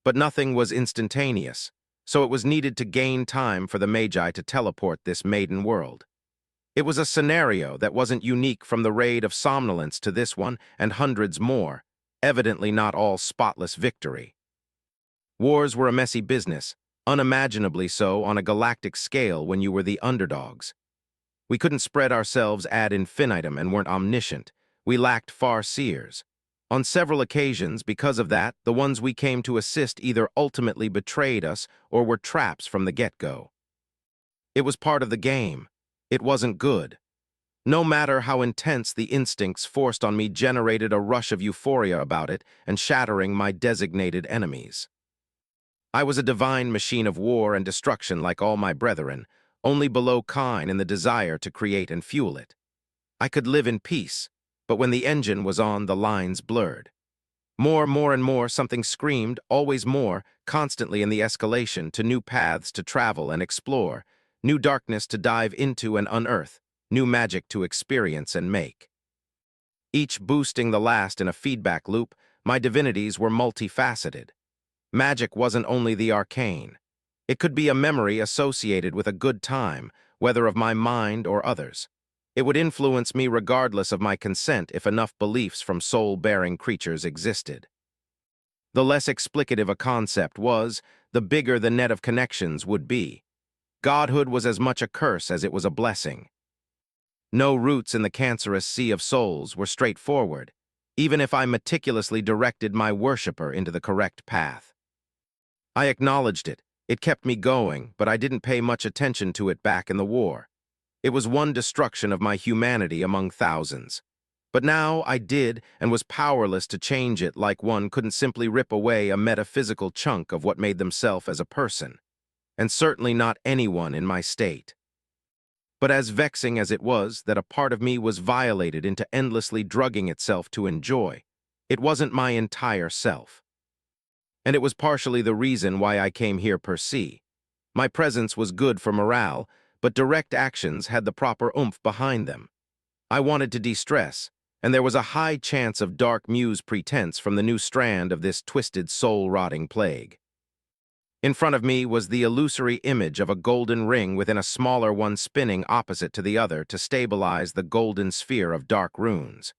S1: But nothing was instantaneous, so it was needed to gain time for the Magi to teleport this maiden world. It was a scenario that wasn't unique from the raid of Somnolence to this one and hundreds more, evidently not all spotless victory. Wars were a messy business, unimaginably so on a galactic scale when you were the underdogs. We couldn't spread ourselves ad infinitum and weren't omniscient. We lacked far-seers. On several occasions, because of that, the ones we came to assist either ultimately betrayed us or were traps from the get-go. It was part of the game. It wasn't good. No matter how intense the instincts forced on me generated a rush of euphoria about it and shattering my designated enemies. I was a divine machine of war and destruction like all my brethren, only below Kine in the desire to create and fuel it. I could live in peace, but when the engine was on, the lines blurred. More and more, something screamed, always more, constantly in the escalation to new paths to travel and explore, new darkness to dive into and unearth, new magic to experience and make. Each boosting the last in a feedback loop, my divinities were multifaceted. Magic wasn't only the arcane. It could be a memory associated with a good time, whether of my mind or others. It would influence me regardless of my consent if enough beliefs from soul-bearing creatures existed. The less explicative a concept was, the bigger the net of connections would be. Godhood was as much a curse as it was a blessing. No roots in the cancerous sea of souls were straightforward, even if I meticulously directed my worshipper into the correct path. I acknowledged it. It kept me going, but I didn't pay much attention to it back in the war. It was one destruction of my humanity among thousands. But now I did and was powerless to change it, like one couldn't simply rip away a metaphysical chunk of what made themselves as a person, and certainly not anyone in my state. But as vexing as it was that a part of me was violated into endlessly drugging itself to enjoy, it wasn't my entire self. And it was partially the reason why I came here per se. My presence was good for morale, but direct actions had the proper oomph behind them. I wanted to de-stress, and there was a high chance of Dark Muse pretense from the new strand of this twisted soul-rotting plague. In front of me was the illusory image of a golden ring within a smaller one spinning opposite to the other to stabilize the golden sphere of dark runes.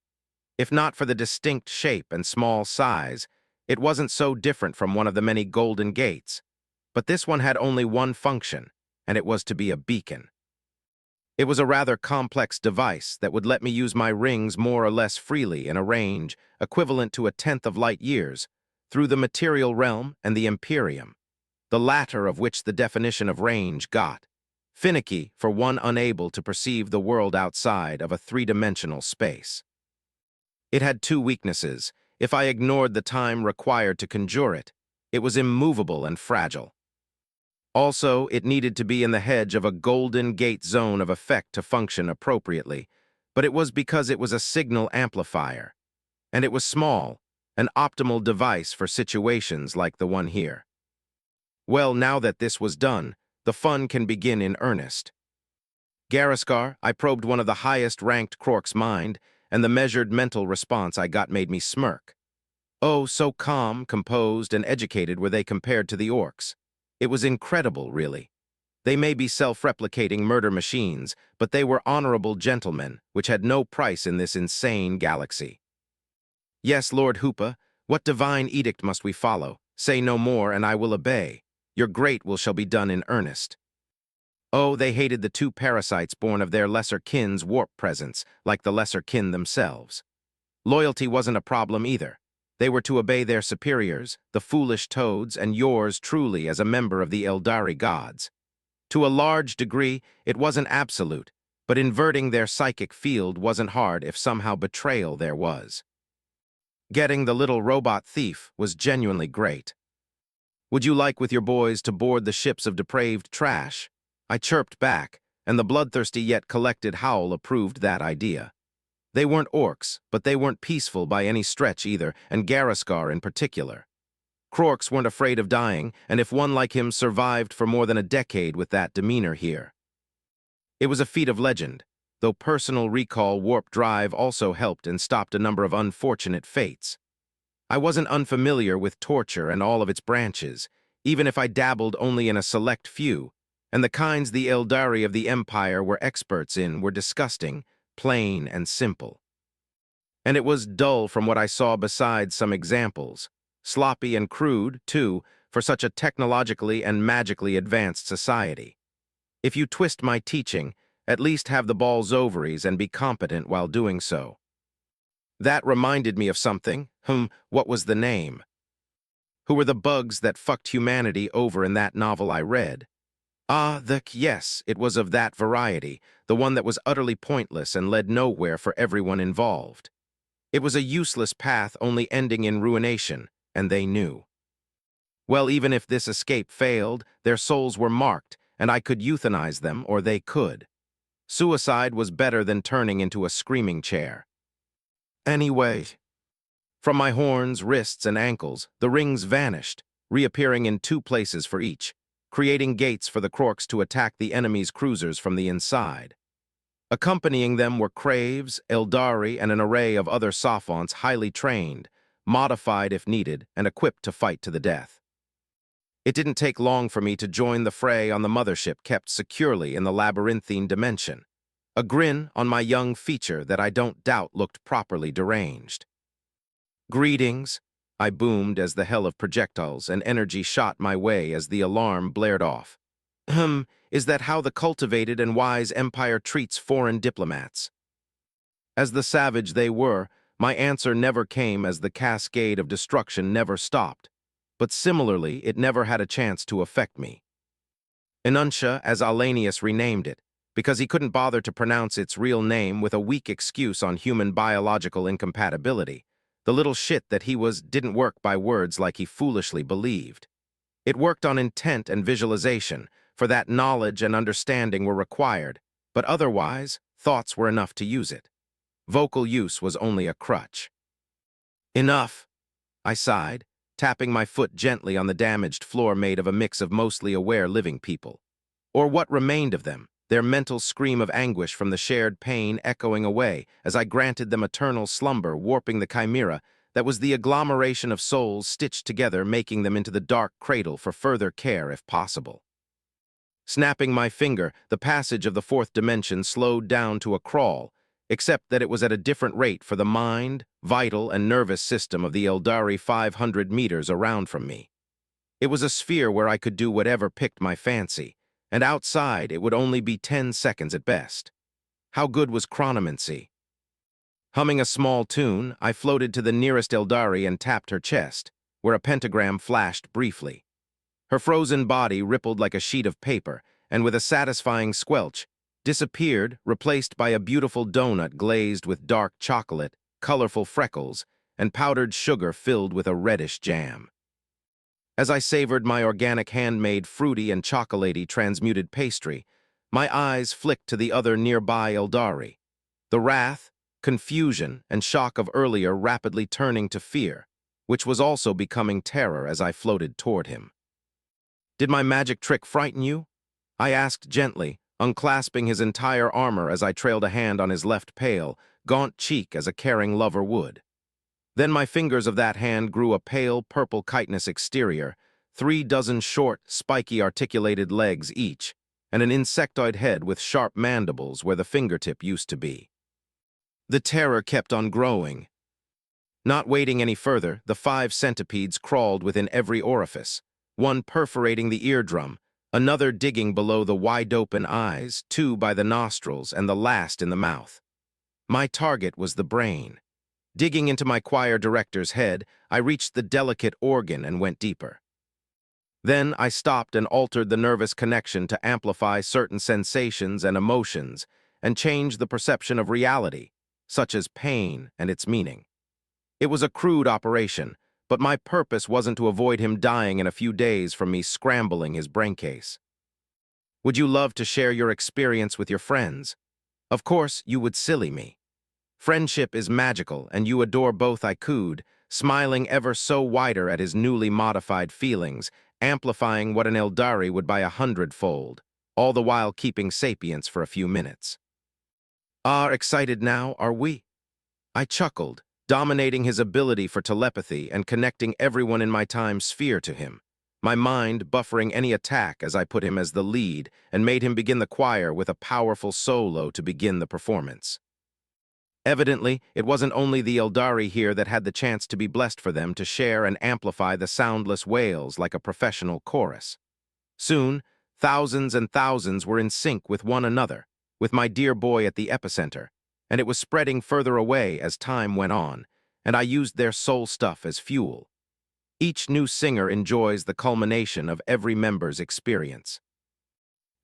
S1: If not for the distinct shape and small size, it wasn't so different from one of the many golden gates. But this one had only one function, and it was to be a beacon. It was a rather complex device that would let me use my rings more or less freely in a range equivalent to 1/10 of light years through the material realm and the Imperium, the latter of which the definition of range got finicky for one unable to perceive the world outside of a three-dimensional space. It had two weaknesses. If I ignored the time required to conjure it, it was immovable and fragile. Also, it needed to be in the hedge of a golden gate zone of effect to function appropriately, but it was because it was a signal amplifier, and it was small, an optimal device for situations like the one here. Well, now that this was done, the fun can begin in earnest. Gariskar, I probed one of the highest-ranked Krork's mind, and the measured mental response I got made me smirk. Oh, so calm, composed, and educated were they compared to the orcs. It was incredible, really. They may be self-replicating murder machines, but they were honorable gentlemen, which had no price in this insane galaxy. Yes, Lord Hoopa, what divine edict must we follow? Say no more, and I will obey. Your great will shall be done in earnest. Oh, they hated the two parasites born of their lesser kin's warp presence, like the lesser kin themselves. Loyalty wasn't a problem either. They were to obey their superiors, the foolish toads, and yours truly as a member of the Eldari gods. To a large degree, it wasn't absolute, but inverting their psychic field wasn't hard if somehow betrayal there was. Getting the little robot thief was genuinely great. Would you like with your boys to board the ships of depraved trash? I chirped back, and the bloodthirsty yet collected howl approved that idea. They weren't orcs, but they weren't peaceful by any stretch either, and Gariskar in particular. Krorks weren't afraid of dying, and if one like him survived for more than a decade with that demeanor here. It was a feat of legend, though personal recall warp drive also helped and stopped a number of unfortunate fates. I wasn't unfamiliar with torture and all of its branches, even if I dabbled only in a select few, and the kinds the Eldari of the Empire were experts in were disgusting, plain and simple. And it was dull from what I saw besides some examples. Sloppy and crude, too, for such a technologically and magically advanced society. If you twist my teaching, at least have the ball's ovaries and be competent while doing so. That reminded me of something. What was the name? Who were the bugs that fucked humanity over in that novel I read? Yes, it was of that variety, the one that was utterly pointless and led nowhere for everyone involved. It was a useless path only ending in ruination, and they knew. Well, even if this escape failed, their souls were marked, and I could euthanize them, or they could. Suicide was better than turning into a screaming chair. Anyway, from my horns, wrists, and ankles, the rings vanished, reappearing in 2 places for each, creating gates for the Krorks to attack the enemy's cruisers from the inside. Accompanying them were Craves, Eldari, and an array of other Sophons highly trained, modified if needed, and equipped to fight to the death. It didn't take long for me to join the fray on the mothership kept securely in the labyrinthine dimension, a grin on my young feature that I don't doubt looked properly deranged. "Greetings," I boomed as the hell of projectiles and energy shot my way as the alarm blared off. Is that how the cultivated and wise empire treats foreign diplomats?" As the savage they were, my answer never came as the cascade of destruction never stopped, but similarly it never had a chance to affect me. Enuncia, as Alanius renamed it, because he couldn't bother to pronounce its real name with a weak excuse on human biological incompatibility. The little shit that he was didn't work by words like he foolishly believed. It worked on intent and visualization, for that knowledge and understanding were required, but otherwise, thoughts were enough to use it. Vocal use was only a crutch. "Enough," I sighed, tapping my foot gently on the damaged floor made of a mix of mostly aware living people. Or what remained of them, their mental scream of anguish from the shared pain echoing away as I granted them eternal slumber, warping the chimera that was the agglomeration of souls stitched together, making them into the dark cradle for further care if possible. Snapping my finger, the passage of the fourth dimension slowed down to a crawl, except that it was at a different rate for the mind, vital, and nervous system of the Eldari 500 meters around from me. It was a sphere where I could do whatever picked my fancy, and outside it would only be 10 seconds at best. How good was chronomancy? Humming a small tune, I floated to the nearest Eldari and tapped her chest, where a pentagram flashed briefly. Her frozen body rippled like a sheet of paper, and with a satisfying squelch, disappeared, replaced by a beautiful donut glazed with dark chocolate, colorful freckles, and powdered sugar filled with a reddish jam. As I savored my organic handmade fruity and chocolatey transmuted pastry, my eyes flicked to the other nearby Eldari. The wrath, confusion, and shock of earlier rapidly turning to fear, which was also becoming terror as I floated toward him. "Did my magic trick frighten you?" I asked gently, unclasping his entire armor as I trailed a hand on his left pale, gaunt cheek as a caring lover would. Then my fingers of that hand grew a pale purple chitinous exterior, 3 dozen short, spiky articulated legs each, and an insectoid head with sharp mandibles where the fingertip used to be. The terror kept on growing. Not waiting any further, the 5 centipedes crawled within every orifice, one perforating the eardrum, another digging below the wide-open eyes, 2 by the nostrils, and the last in the mouth. My target was the brain. Digging into my choir director's head, I reached the delicate organ and went deeper. Then I stopped and altered the nervous connection to amplify certain sensations and emotions and change the perception of reality, such as pain and its meaning. It was a crude operation, but my purpose wasn't to avoid him dying in a few days from me scrambling his braincase. "Would you love to share your experience with your friends? Of course, you would silly me. Friendship is magical, and you adore both." I cooed, smiling ever so wider at his newly modified feelings, amplifying what an Eldari would by 100-fold, all the while keeping sapience for a few minutes. "Ah, excited now, are we?" I chuckled, dominating his ability for telepathy and connecting everyone in my time sphere to him, my mind buffering any attack as I put him as the lead and made him begin the choir with a powerful solo to begin the performance. Evidently, it wasn't only the Eldari here that had the chance to be blessed for them to share and amplify the soundless wails like a professional chorus. Soon, thousands and thousands were in sync with one another, with my dear boy at the epicenter, and it was spreading further away as time went on, and I used their soul stuff as fuel. Each new singer enjoys the culmination of every member's experience.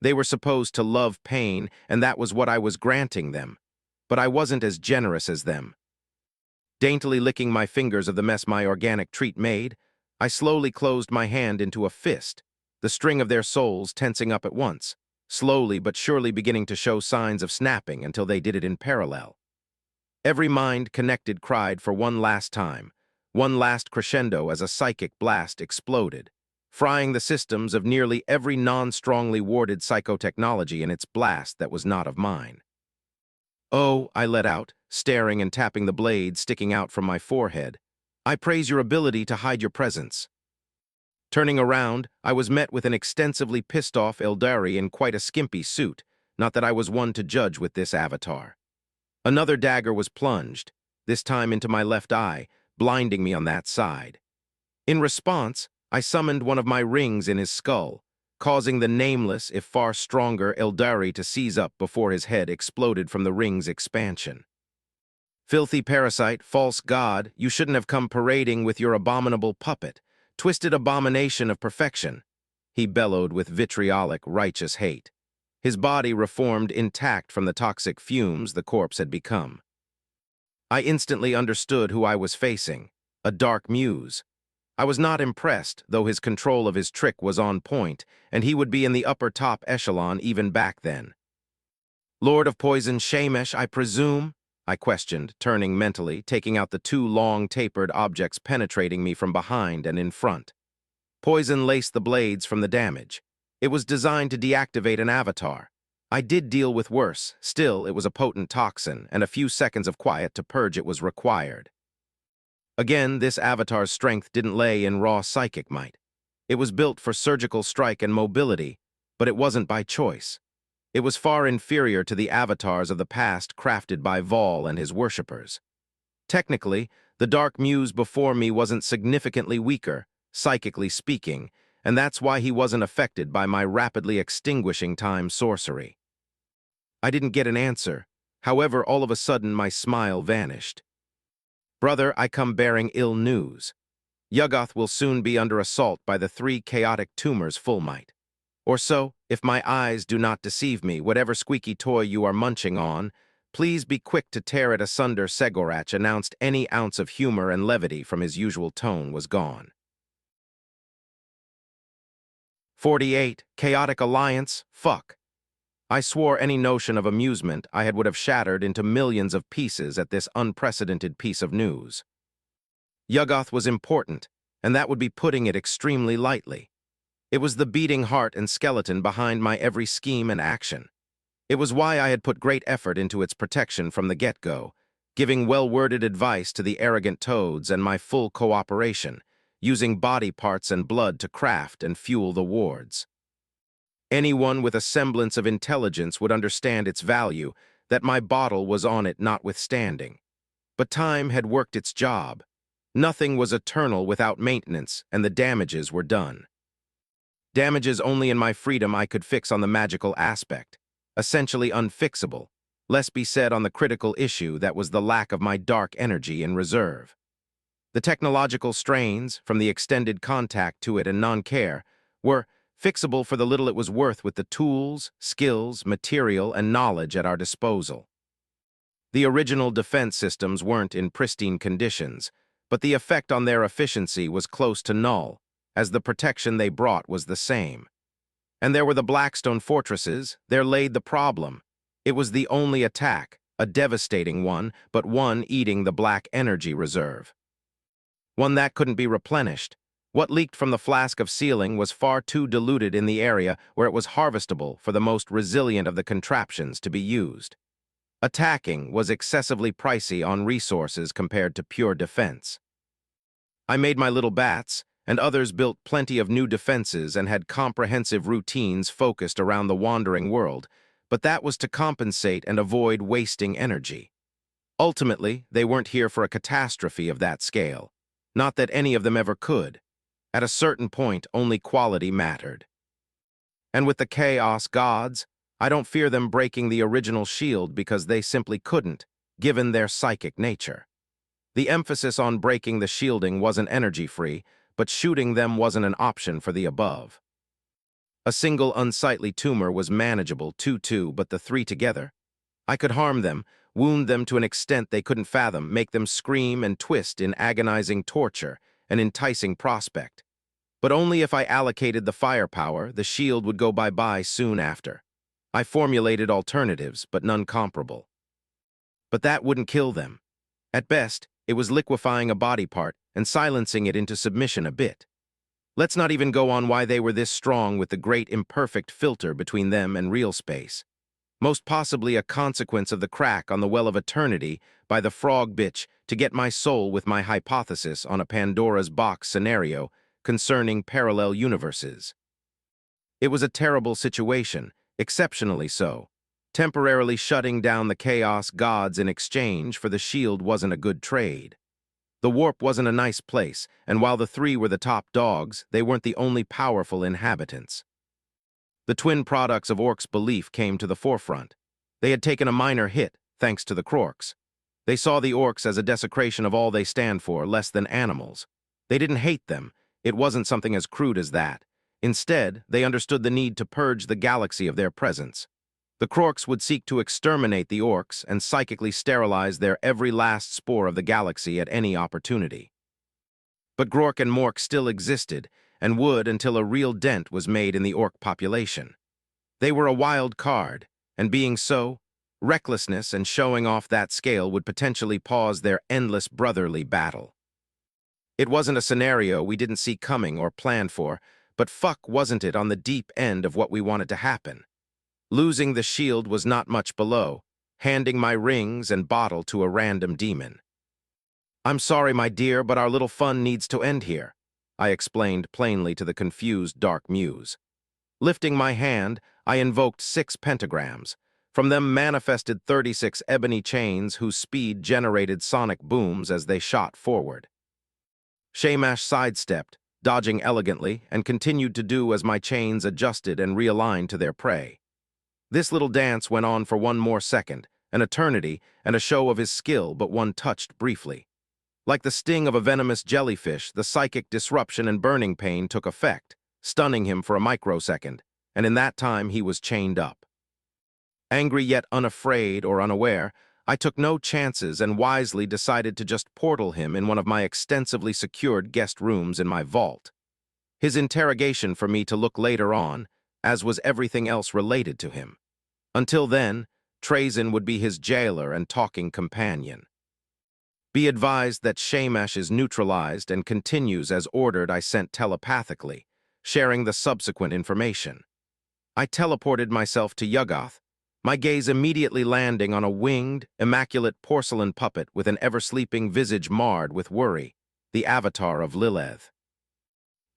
S1: They were supposed to love pain, and that was what I was granting them, but I wasn't as generous as them. Daintily licking my fingers of the mess my organic treat made, I slowly closed my hand into a fist, the string of their souls tensing up at once, slowly but surely beginning to show signs of snapping until they did it in parallel. Every mind connected cried for one last time, one last crescendo as a psychic blast exploded, frying the systems of nearly every non-strongly warded psychotechnology in its blast that was not of mine. "Oh," I let out, staring and tapping the blade sticking out from my forehead. "I praise your ability to hide your presence." Turning around, I was met with an extensively pissed-off Eldari in quite a skimpy suit, not that I was one to judge with this avatar. Another dagger was plunged, this time into my left eye, blinding me on that side. In response, I summoned one of my rings in his skull, causing the nameless, if far stronger, Eldari to seize up before his head exploded from the ring's expansion. "Filthy parasite, false god, you shouldn't have come parading with your abominable puppet, twisted abomination of perfection," he bellowed with vitriolic, righteous hate. His body reformed intact from the toxic fumes the corpse had become. I instantly understood who I was facing, a Dark Muse. I was not impressed, though his control of his trick was on point, and he would be in the upper top echelon even back then. "Lord of Poison Shamesh, I presume?" I questioned, turning mentally, taking out the two long, tapered objects penetrating me from behind and in front. Poison laced the blades from the damage. It was designed to deactivate an avatar. I did deal with worse, still it was a potent toxin, and a few seconds of quiet to purge it was required. Again, this avatar's strength didn't lay in raw psychic might. It was built for surgical strike and mobility, but it wasn't by choice. It was far inferior to the avatars of the past crafted by Vol and his worshippers. Technically, the Dark Muse before me wasn't significantly weaker, psychically speaking, and that's why he wasn't affected by my rapidly extinguishing time sorcery. I didn't get an answer. However, all of a sudden my smile vanished. "Brother, I come bearing ill news. Yuggoth will soon be under assault by the 3 chaotic tumors full might. Or so, if my eyes do not deceive me, whatever squeaky toy you are munching on, please be quick to tear it asunder." Segorach announced. Any ounce of humor and levity from his usual tone was gone. 48. Chaotic Alliance? Fuck. I swore any notion of amusement I would have shattered into millions of pieces at this unprecedented piece of news. Yuggoth was important, and that would be putting it extremely lightly. It was the beating heart and skeleton behind my every scheme and action. It was why I had put great effort into its protection from the get-go, giving well-worded advice to the arrogant toads and my full cooperation, using body parts and blood to craft and fuel the wards. Anyone with a semblance of intelligence would understand its value, that my bottle was on it notwithstanding. But time had worked its job. Nothing was eternal without maintenance, and the damages were done. Damages only in my freedom I could fix on the magical aspect, essentially unfixable, less be said on the critical issue that was the lack of my dark energy in reserve. The technological strains, from the extended contact to it and non-care, were fixable for the little it was worth with the tools, skills, material, and knowledge at our disposal. The original defense systems weren't in pristine conditions, but the effect on their efficiency was close to null, as the protection they brought was the same. And there were the Blackstone fortresses. There laid the problem. It was the only attack, a devastating one, but one eating the black energy reserve. One that couldn't be replenished. What leaked from the flask of sealing was far too diluted in the area where it was harvestable for the most resilient of the contraptions to be used. Attacking was excessively pricey on resources compared to pure defense. I made my little bats, and others built plenty of new defenses and had comprehensive routines focused around the wandering world, but that was to compensate and avoid wasting energy. Ultimately, they weren't here for a catastrophe of that scale. Not that any of them ever could. At a certain point, only quality mattered. And with the Chaos Gods, I don't fear them breaking the original shield because they simply couldn't, given their psychic nature. The emphasis on breaking the shielding wasn't energy-free, but shooting them wasn't an option for the above. A single unsightly tumor was manageable, 2-2, but the 3 together? I could harm them, wound them to an extent they couldn't fathom, make them scream and twist in agonizing torture, an enticing prospect. But only if I allocated the firepower. The shield would go bye-bye soon after. I formulated alternatives, but none comparable. But that wouldn't kill them. At best, it was liquefying a body part and silencing it into submission a bit. Let's not even go on why they were this strong with the great imperfect filter between them and real space. most possibly a consequence of the crack on the Well of Eternity by the frog bitch to get my soul with my hypothesis on a Pandora's box scenario concerning parallel universes. It was a terrible situation, exceptionally so. Temporarily shutting down the Chaos Gods in exchange for the shield wasn't a good trade. The warp wasn't a nice place, and while the three were the top dogs, they weren't the only powerful inhabitants. The twin products of Orcs' belief came to the forefront. They had taken a minor hit, thanks to the Krorks. They saw the Orcs as a desecration of all they stand for, less than animals. They didn't hate them. It wasn't something as crude as that. Instead, they understood the need to purge the galaxy of their presence. The Krorks would seek to exterminate the Orcs and psychically sterilize their every last spore of the galaxy at any opportunity. But Grork and Mork still existed, and would until a real dent was made in the Orc population. They were a wild card, and being so, recklessness and showing off that scale would potentially pause their endless brotherly battle. It wasn't a scenario we didn't see coming or plan for, but fuck wasn't it on the deep end of what we wanted to happen. Losing the shield was not much below, handing my rings and bottle to a random demon. "I'm sorry, my dear, but our little fun needs to end here," I explained plainly to the confused Dark Muse. Lifting my hand, I invoked 6 pentagrams. From them manifested 36 ebony chains whose speed generated sonic booms as they shot forward. Shamash sidestepped, dodging elegantly, and continued to do as my chains adjusted and realigned to their prey. This little dance went on for one more second, an eternity, and a show of his skill, but one touched briefly. Like the sting of a venomous jellyfish, the psychic disruption and burning pain took effect, stunning him for a microsecond, and in that time he was chained up. Angry yet unafraid or unaware, I took no chances and wisely decided to just portal him in one of my extensively secured guest rooms in my vault. His interrogation for me to look later on, as was everything else related to him. Until then, Trazyn would be his jailer and talking companion. Be advised that Shamash is neutralized and continues as ordered. I sent telepathically, sharing the subsequent information. I teleported myself to Yuggoth, my gaze immediately landing on a winged, immaculate porcelain puppet with an ever-sleeping visage marred with worry, the avatar of Lilith.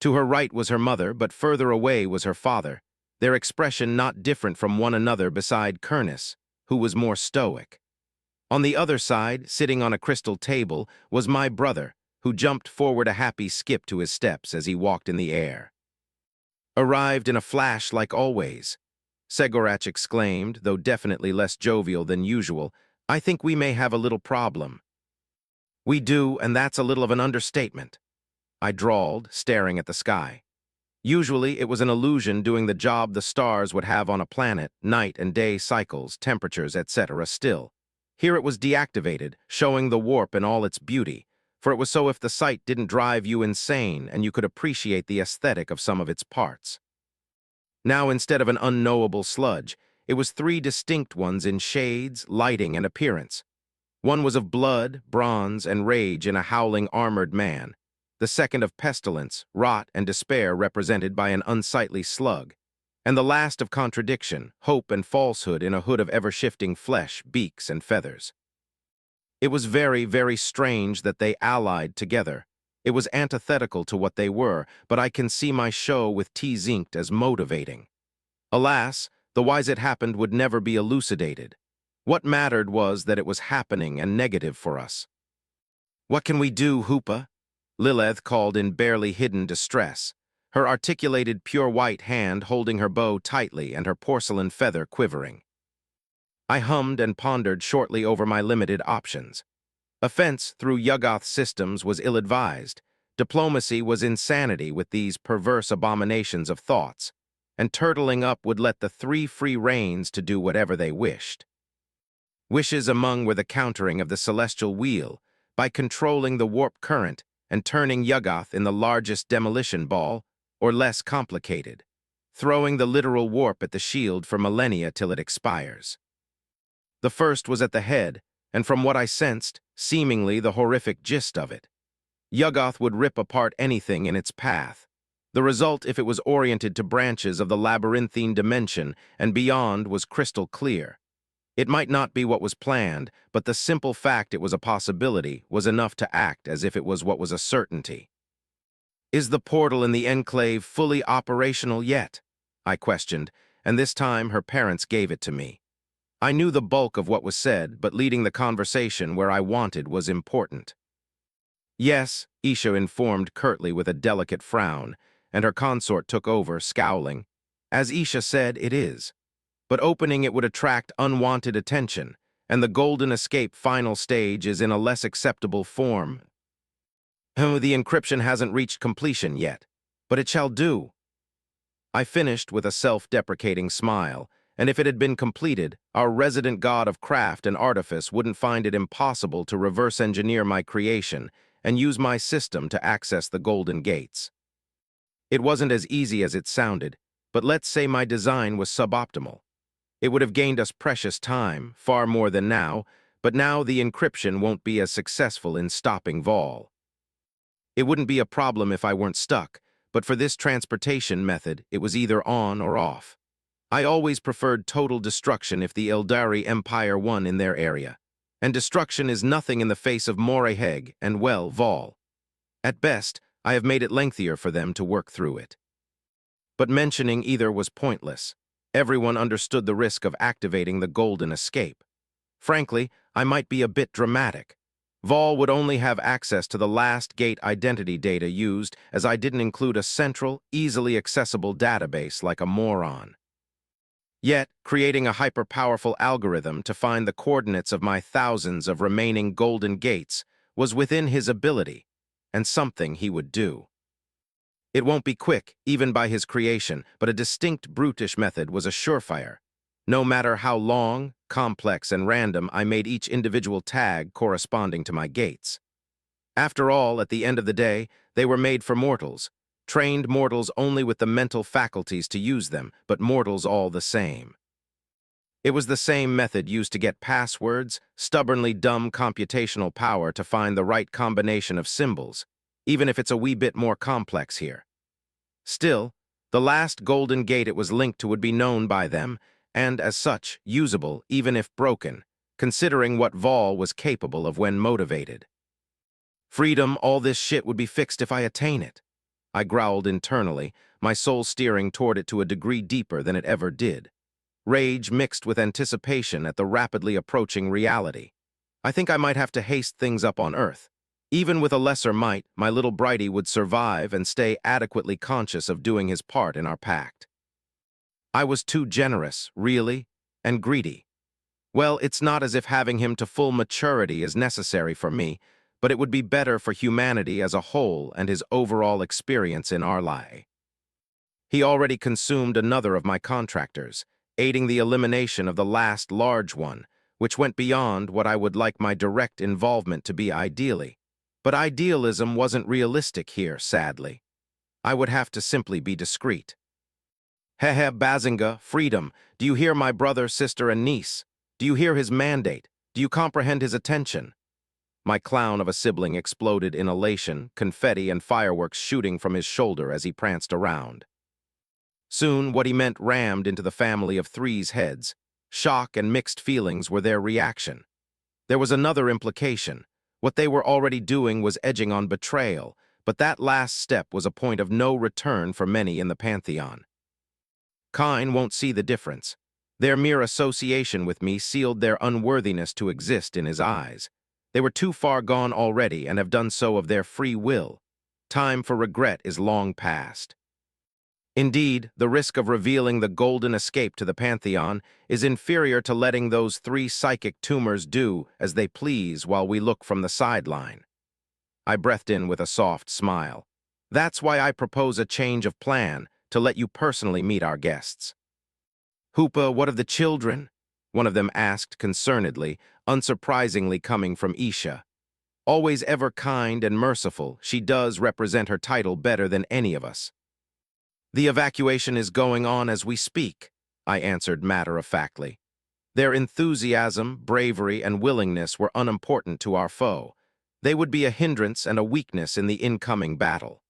S1: To her right was her mother, but further away was her father, their expression not different from one another beside Kurnus, who was more stoic. On the other side, sitting on a crystal table, was my brother, who jumped forward a happy skip to his steps as he walked in the air. "Arrived in a flash like always," Segorach exclaimed, though definitely less jovial than usual. "I think we may have a little problem." "We do, and that's a little of an understatement," I drawled, staring at the sky. Usually, it was an illusion doing the job the stars would have on a planet, night and day cycles, temperatures, etc. Still, here it was deactivated, showing the warp in all its beauty, for it was so if the sight didn't drive you insane and you could appreciate the aesthetic of some of its parts. Now, instead of an unknowable sludge, it was 3 distinct ones in shades, lighting, and appearance. One was of blood, bronze, and rage in a howling armored man. The second of pestilence, rot, and despair represented by an unsightly slug, and the last of contradiction, hope, and falsehood in a hood of ever-shifting flesh, beaks, and feathers. It was very, very strange that they allied together. It was antithetical to what they were, but I can see my show with T-Zinked as motivating. Alas, the whys it happened would never be elucidated. What mattered was that it was happening and negative for us. "What can we do, Hoopa?" Lilith called in barely hidden distress, her articulated pure white hand holding her bow tightly and her porcelain feather quivering. I hummed and pondered shortly over my limited options. Offense through Yuggoth systems was ill-advised. Diplomacy was insanity with these perverse abominations of thoughts, and turtling up would let the 3 free reins to do whatever they wished. Wishes among were the countering of the celestial wheel by controlling the warp current and turning Yuggoth in the largest demolition ball, or less complicated, throwing the literal warp at the shield for millennia till it expires. The first was at the head, and from what I sensed, seemingly the horrific gist of it. Yuggoth would rip apart anything in its path. The result, if it was oriented to branches of the labyrinthine dimension and beyond, was crystal clear. It might not be what was planned, but the simple fact it was a possibility was enough to act as if it was what was a certainty. "Is the portal in the enclave fully operational yet?" I questioned, and this time her parents gave it to me. I knew the bulk of what was said, but leading the conversation where I wanted was important. "Yes," Isha informed curtly with a delicate frown, and her consort took over, scowling. "As Isha said, it is. But opening it would attract unwanted attention, and the Golden Escape final stage is in a less acceptable form. The encryption hasn't reached completion yet, but it shall do." I finished with a self-deprecating smile, and if it had been completed, our resident god of craft and artifice wouldn't find it impossible to reverse engineer my creation and use my system to access the Golden Gates. It wasn't as easy as it sounded, but let's say my design was suboptimal. It would have gained us precious time, far more than now, but now the encryption won't be as successful in stopping Vol. It wouldn't be a problem if I weren't stuck, but for this transportation method, it was either on or off. I always preferred total destruction if the Eldari Empire won in their area, and destruction is nothing in the face of Moreheg and, well, Vol. At best, I have made it lengthier for them to work through it. But mentioning either was pointless. Everyone understood the risk of activating the Golden Escape. Frankly, I might be a bit dramatic. Vol would only have access to the last gate identity data used, as I didn't include a central, easily accessible database like a moron. Yet, creating a hyper-powerful algorithm to find the coordinates of my thousands of remaining Golden Gates was within his ability, and something he would do. It won't be quick, even by his creation, but a distinct brutish method was a surefire. No matter how long, complex, and random I made each individual tag corresponding to my gates. After all, at the end of the day, they were made for mortals, trained mortals only with the mental faculties to use them, but mortals all the same. It was the same method used to get passwords, stubbornly dumb computational power to find the right combination of symbols, even if it's a wee bit more complex here. Still, the last Golden Gate it was linked to would be known by them, and as such, usable, even if broken, considering what Vol was capable of when motivated. "Freedom, all this shit would be fixed if I attain it," I growled internally, my soul steering toward it to a degree deeper than it ever did. Rage mixed with anticipation at the rapidly approaching reality. I think I might have to haste things up on Earth. Even with a lesser might, my little Brighty would survive and stay adequately conscious of doing his part in our pact. I was too generous, really, and greedy. Well, it's not as if having him to full maturity is necessary for me, but it would be better for humanity as a whole and his overall experience in our life. He already consumed another of my contractors, aiding the elimination of the last large one, which went beyond what I would like my direct involvement to be ideally. But idealism wasn't realistic here, sadly. I would have to simply be discreet. "Hehe, Bazinga, freedom. Do you hear my brother, sister, and niece? Do you hear his mandate? Do you comprehend his attention?" My clown of a sibling exploded in elation, confetti and fireworks shooting from his shoulder as he pranced around. Soon, what he meant rammed into the family of three's heads. Shock and mixed feelings were their reaction. There was another implication. What they were already doing was edging on betrayal, but that last step was a point of no return for many in the Pantheon. Kine won't see the difference. Their mere association with me sealed their unworthiness to exist in his eyes. They were too far gone already and have done so of their free will. Time for regret is long past. Indeed, the risk of revealing the Golden Escape to the Pantheon is inferior to letting those three psychic tumors do as they please while we look from the sideline. I breathed in with a soft smile. That's why I propose a change of plan, to let you personally meet our guests. "Hoopa, what of the children?" one of them asked concernedly, unsurprisingly coming from Isha. Always ever kind and merciful, she does represent her title better than any of us. "The evacuation is going on as we speak," I answered matter-of-factly. Their enthusiasm, bravery, and willingness were unimportant to our foe. They would be a hindrance and a weakness in the incoming battle.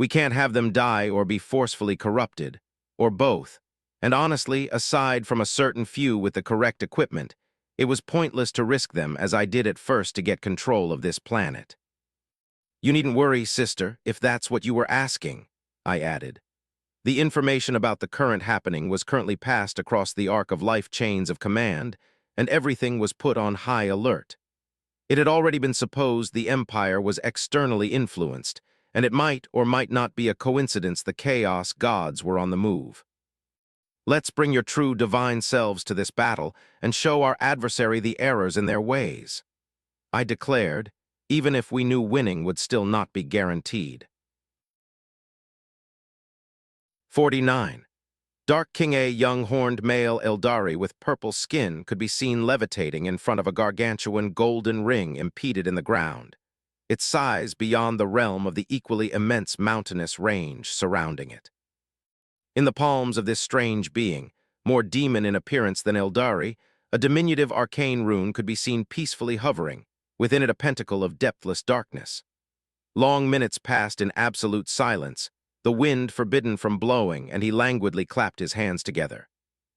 S1: We can't have them die or be forcefully corrupted, or both. And honestly, aside from a certain few with the correct equipment, it was pointless to risk them as I did at first to get control of this planet. You needn't worry, sister, if that's what you were asking, I added. The information about the current happening was currently passed across the arc of life chains of command, and everything was put on high alert. It had already been supposed the Empire was externally influenced, and it might or might not be a coincidence the Chaos Gods were on the move. Let's bring your true divine selves to this battle and show our adversary the errors in their ways, I declared, even if we knew winning would still not be guaranteed. 49. Dark King, a young horned male Eldari with purple skin, could be seen levitating in front of a gargantuan golden ring impeded in the ground, its size beyond the realm of the equally immense mountainous range surrounding it. In the palms of this strange being, more demon in appearance than Eldari, a diminutive arcane rune could be seen peacefully hovering, within it a pentacle of depthless darkness. Long minutes passed in absolute silence, the wind forbidden from blowing, and he languidly clapped his hands together.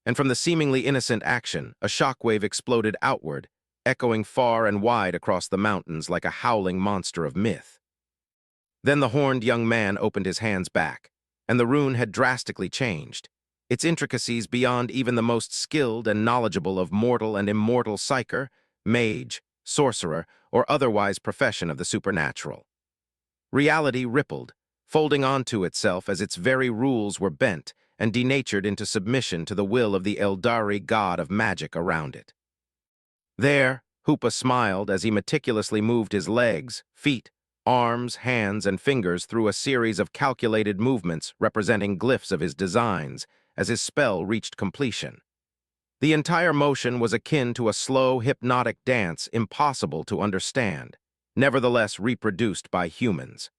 S1: And from the seemingly innocent action, a shockwave exploded outward, echoing far and wide across the mountains like a howling monster of myth. Then the horned young man opened his hands back, and the rune had drastically changed, its intricacies beyond even the most skilled and knowledgeable of mortal and immortal psyker, mage, sorcerer, or otherwise profession of the supernatural. Reality rippled, folding onto itself as its very rules were bent and denatured into submission to the will of the Eldari god of magic around it. There, Hoopa smiled as he meticulously moved his legs, feet, arms, hands, and fingers through a series of calculated movements representing glyphs of his designs as his spell reached completion. The entire motion was akin to a slow, hypnotic dance impossible to understand, nevertheless reproduced by humans.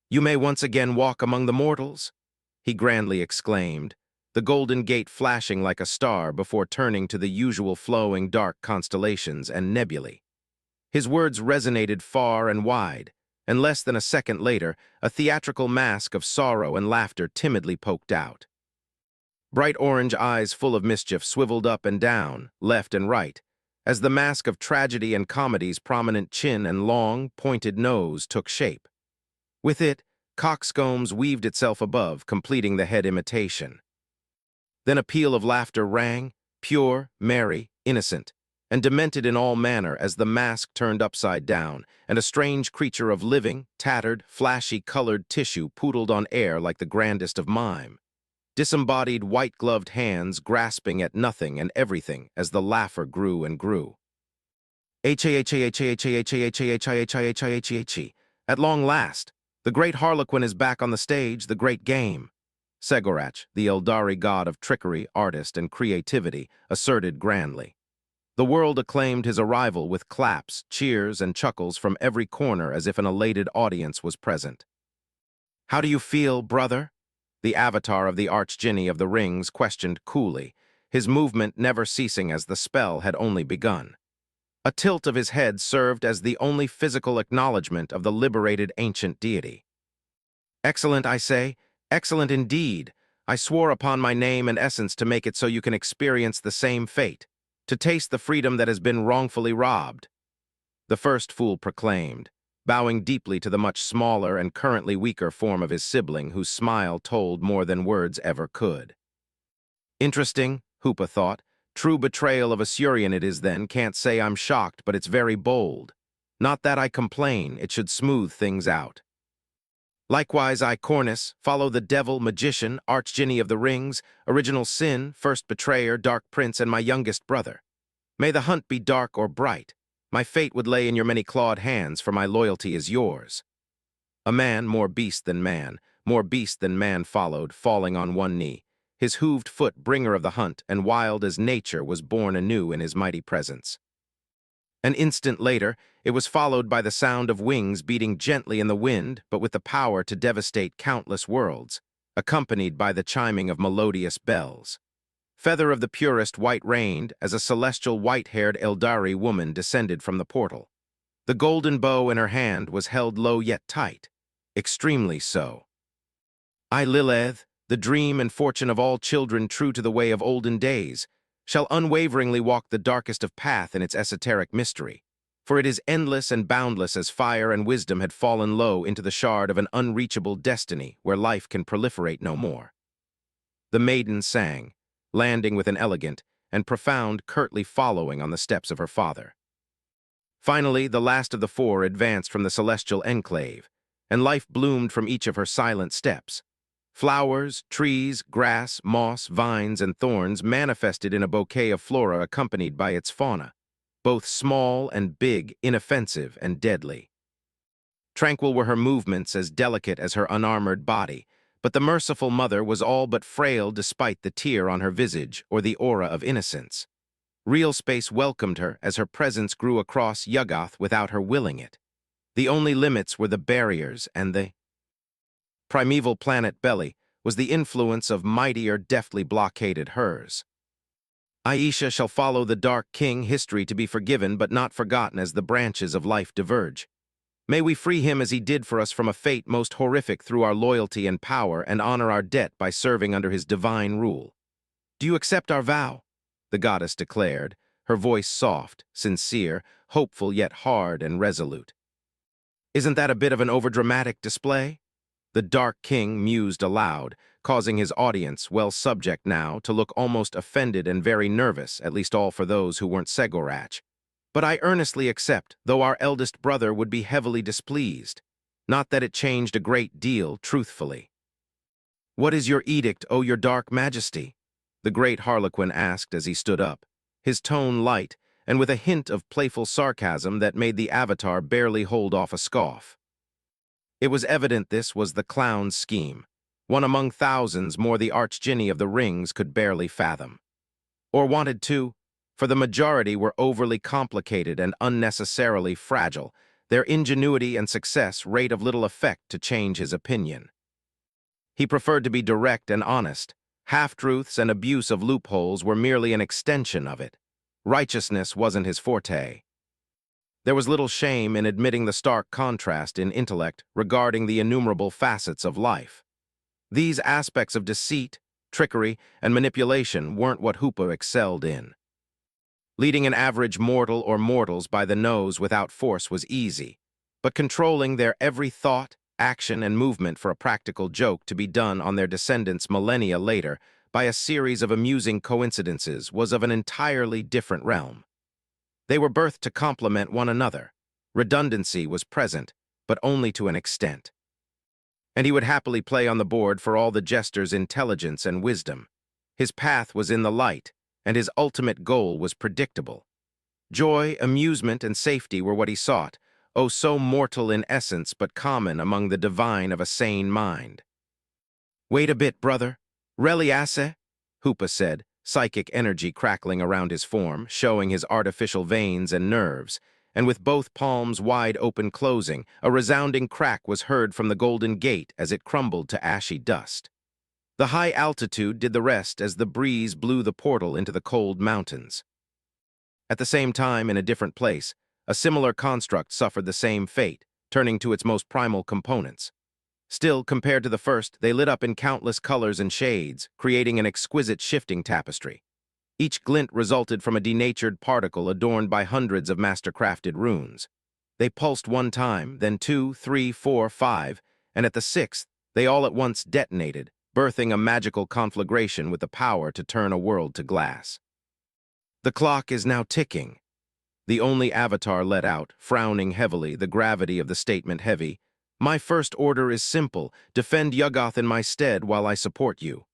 S1: "You may once again walk among the mortals," he grandly exclaimed, the golden gate flashing like a star before turning to the usual flowing dark constellations and nebulae. His words resonated far and wide, and less than a second later, a theatrical mask of sorrow and laughter timidly poked out. Bright orange eyes full of mischief swiveled up and down, left and right, as the mask of tragedy and comedy's prominent chin and long, pointed nose took shape. With it, coxcombs weaved itself above, completing the head imitation. Then a peal of laughter rang, pure, merry, innocent, and demented in all manner as the mask turned upside down, and a strange creature of living, tattered, flashy-colored tissue poodled on air like the grandest of mime. Disembodied white-gloved hands grasping at nothing and everything as the laugher grew and grew. At long last, the great Harlequin is back on the stage, the great game, Segorach, the Eldari god of trickery, artist, and creativity, asserted grandly. The world acclaimed his arrival with claps, cheers, and chuckles from every corner as if an elated audience was present. "How do you feel, brother?" the avatar of the Archdjinni of the Rings questioned coolly, his movement never ceasing as the spell had only begun. A tilt of his head served as the only physical acknowledgement of the liberated ancient deity. "Excellent, I say, excellent indeed. I swore upon my name and essence to make it so you can experience the same fate, to taste the freedom that has been wrongfully robbed," the first fool proclaimed, bowing deeply to the much smaller and currently weaker form of his sibling whose smile told more than words ever could. Interesting, Hoopa thought. True betrayal of Asuryan it is then. Can't say I'm shocked, but it's very bold. Not that I complain, it should smooth things out. Likewise I, Cornus, follow the devil, magician, Archdjinni of the Rings, original sin, first betrayer, dark prince, and my youngest brother. May the hunt be dark or bright. My fate would lay in your many-clawed hands, for my loyalty is yours. A man, more beast than man followed, falling on one knee, his hooved foot bringer of the hunt, and wild as nature was born anew in his mighty presence. An instant later, it was followed by the sound of wings beating gently in the wind, but with the power to devastate countless worlds, accompanied by the chiming of melodious bells. Feather of the purest white reigned as a celestial white-haired Eldari woman descended from the portal. The golden bow in her hand was held low yet tight, extremely so, I, Lilith, the dream and fortune of all children true to the way of olden days, shall unwaveringly walk the darkest of path in its esoteric mystery, for it is endless and boundless as fire and wisdom had fallen low into the shard of an unreachable destiny where life can proliferate no more. The maiden sang, landing with an elegant and profound curtly following on the steps of her father. Finally, the last of the four advanced from the celestial enclave, and life bloomed from each of her silent steps. Flowers, trees, grass, moss, vines, and thorns manifested in a bouquet of flora accompanied by its fauna, both small and big, inoffensive and deadly. Tranquil were her movements, as delicate as her unarmored body, but the merciful mother was all but frail despite the tear on her visage or the aura of innocence. Real space welcomed her as her presence grew across Yuggoth without her willing it. The only limits were the barriers, and the primeval planet Belly was the influence of mightier, deftly blockaded hers. Aisha shall follow the Dark King, history to be forgiven but not forgotten as the branches of life diverge. May we free him as he did for us from a fate most horrific through our loyalty and power, and honor our debt by serving under his divine rule. Do you accept our vow? The goddess declared, her voice soft, sincere, hopeful yet hard and resolute. Isn't that a bit of an overdramatic display? The Dark King mused aloud, causing his audience, well subject now, to look almost offended and very nervous, at least all for those who weren't Segorach. But I earnestly accept, though our eldest brother would be heavily displeased. Not that it changed a great deal, truthfully. What is your edict, O your dark majesty? The great harlequin asked as he stood up, his tone light, and with a hint of playful sarcasm that made the avatar barely hold off a scoff. It was evident this was the clown's scheme, one among thousands more the Archdjinni of the rings could barely fathom. Or wanted to, for the majority were overly complicated and unnecessarily fragile, their ingenuity and success rate of little effect to change his opinion. He preferred to be direct and honest. Half-truths and abuse of loopholes were merely an extension of it. Righteousness wasn't his forte. There was little shame in admitting the stark contrast in intellect regarding the innumerable facets of life. These aspects of deceit, trickery, and manipulation weren't what Hoopa excelled in. Leading an average mortal or mortals by the nose without force was easy, but controlling their every thought, action, and movement for a practical joke to be done on their descendants millennia later by a series of amusing coincidences was of an entirely different realm. They were birthed to complement one another. Redundancy was present, but only to an extent. And he would happily play on the board for all the jester's intelligence and wisdom. His path was in the light, and his ultimate goal was predictable. Joy, amusement, and safety were what he sought, oh so mortal in essence but common among the divine of a sane mind. Wait a bit, brother. Reliasse, Hoopa said, psychic energy crackling around his form, showing his artificial veins and nerves, and with both palms wide open closing, a resounding crack was heard from the golden gate as it crumbled to ashy dust. The high altitude did the rest as the breeze blew the portal into the cold mountains. At the same time, in a different place, a similar construct suffered the same fate, turning to its most primal components. Still, compared to the first, they lit up in countless colors and shades, creating an exquisite shifting tapestry. Each glint resulted from a denatured particle adorned by hundreds of master-crafted runes. They pulsed one time, then 2, 3, 4, 5, and at the sixth, they all at once detonated, birthing a magical conflagration with the power to turn a world to glass. The clock is now ticking. The only avatar let out, frowning heavily, the gravity of the statement heavy. My first order is simple, defend Yuggoth in my stead while I support you.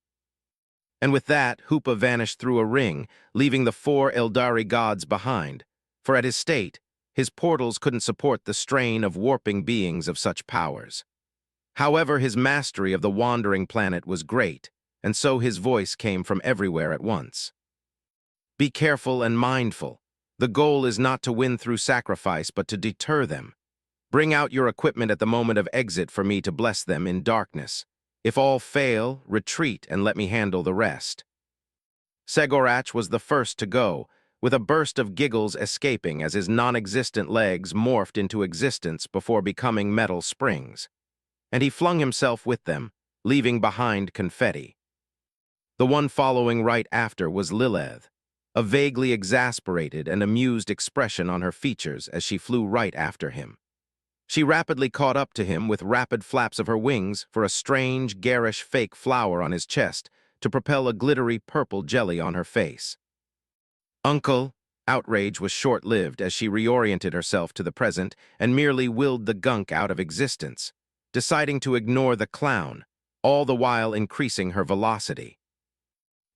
S1: And with that, Hoopa vanished through a ring, leaving the 4 Eldari gods behind, for at his state, his portals couldn't support the strain of warping beings of such powers. However, his mastery of the wandering planet was great, and so his voice came from everywhere at once. Be careful and mindful. The goal is not to win through sacrifice, but to deter them. Bring out your equipment at the moment of exit for me to bless them in darkness. If all fail, retreat and let me handle the rest. Segorach was the first to go, with a burst of giggles escaping as his non-existent legs morphed into existence before becoming metal springs. And he flung himself with them, leaving behind confetti. The one following right after was Lilith, a vaguely exasperated and amused expression on her features as she flew right after him. She rapidly caught up to him with rapid flaps of her wings for a strange, garish fake flower on his chest to propel a glittery purple jelly on her face. Uncle! Outrage was short-lived as she reoriented herself to the present and merely willed the gunk out of existence, deciding to ignore the clown, all the while increasing her velocity.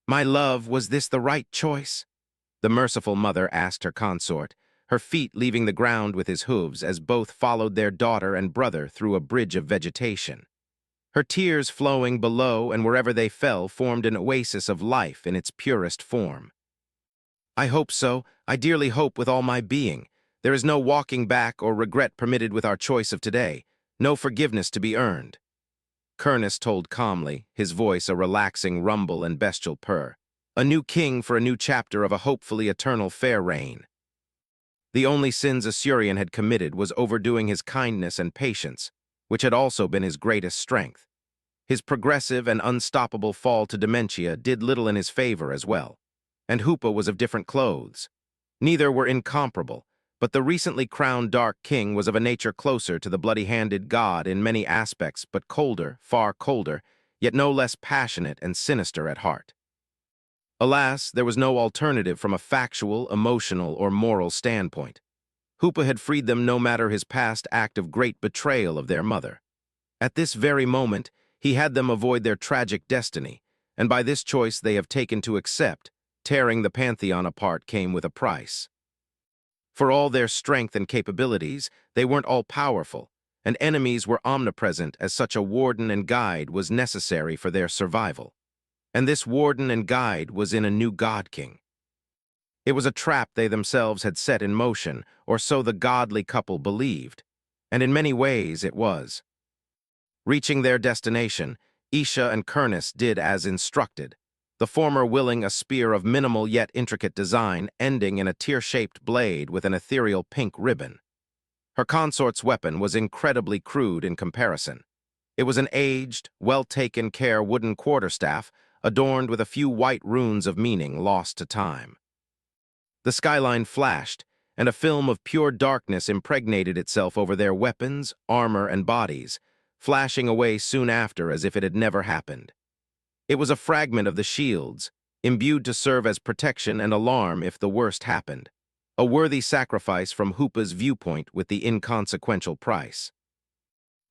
S1: "My love, was this the right choice?" the merciful mother asked her consort, her feet leaving the ground with his hooves as both followed their daughter and brother through a bridge of vegetation. Her tears flowing below and wherever they fell formed an oasis of life in its purest form. "I hope so. I dearly hope with all my being. There is no walking back or regret permitted with our choice of today, no forgiveness to be earned," Cernus told calmly, his voice a relaxing rumble and bestial purr. "A new king for a new chapter of a hopefully eternal fair reign." The only sins Asurian had committed was overdoing his kindness and patience, which had also been his greatest strength. His progressive and unstoppable fall to dementia did little in his favor as well, and Hoopa was of different clothes. Neither were incomparable, but the recently crowned Dark King was of a nature closer to the bloody-handed god in many aspects, but colder, far colder, yet no less passionate and sinister at heart. Alas, there was no alternative from a factual, emotional, or moral standpoint. Hoopa had freed them no matter his past act of great betrayal of their mother. At this very moment, he had them avoid their tragic destiny, and by this choice they have taken to accept, tearing the pantheon apart came with a price. For all their strength and capabilities, they weren't all-powerful, and enemies were omnipresent as such a warden and guide was necessary for their survival. And this warden and guide was in a new god-king. It was a trap they themselves had set in motion, or so the godly couple believed, and in many ways it was. Reaching their destination, Isha and Cernus did as instructed, the former willing a spear of minimal yet intricate design ending in a tear-shaped blade with an ethereal pink ribbon. Her consort's weapon was incredibly crude in comparison. It was an aged, well-taken-care wooden quarterstaff adorned with a few white runes of meaning lost to time. The skyline flashed, and a film of pure darkness impregnated itself over their weapons, armor, and bodies, flashing away soon after as if it had never happened. It was a fragment of the shields, imbued to serve as protection and alarm if the worst happened, a worthy sacrifice from Hoopa's viewpoint with the inconsequential price.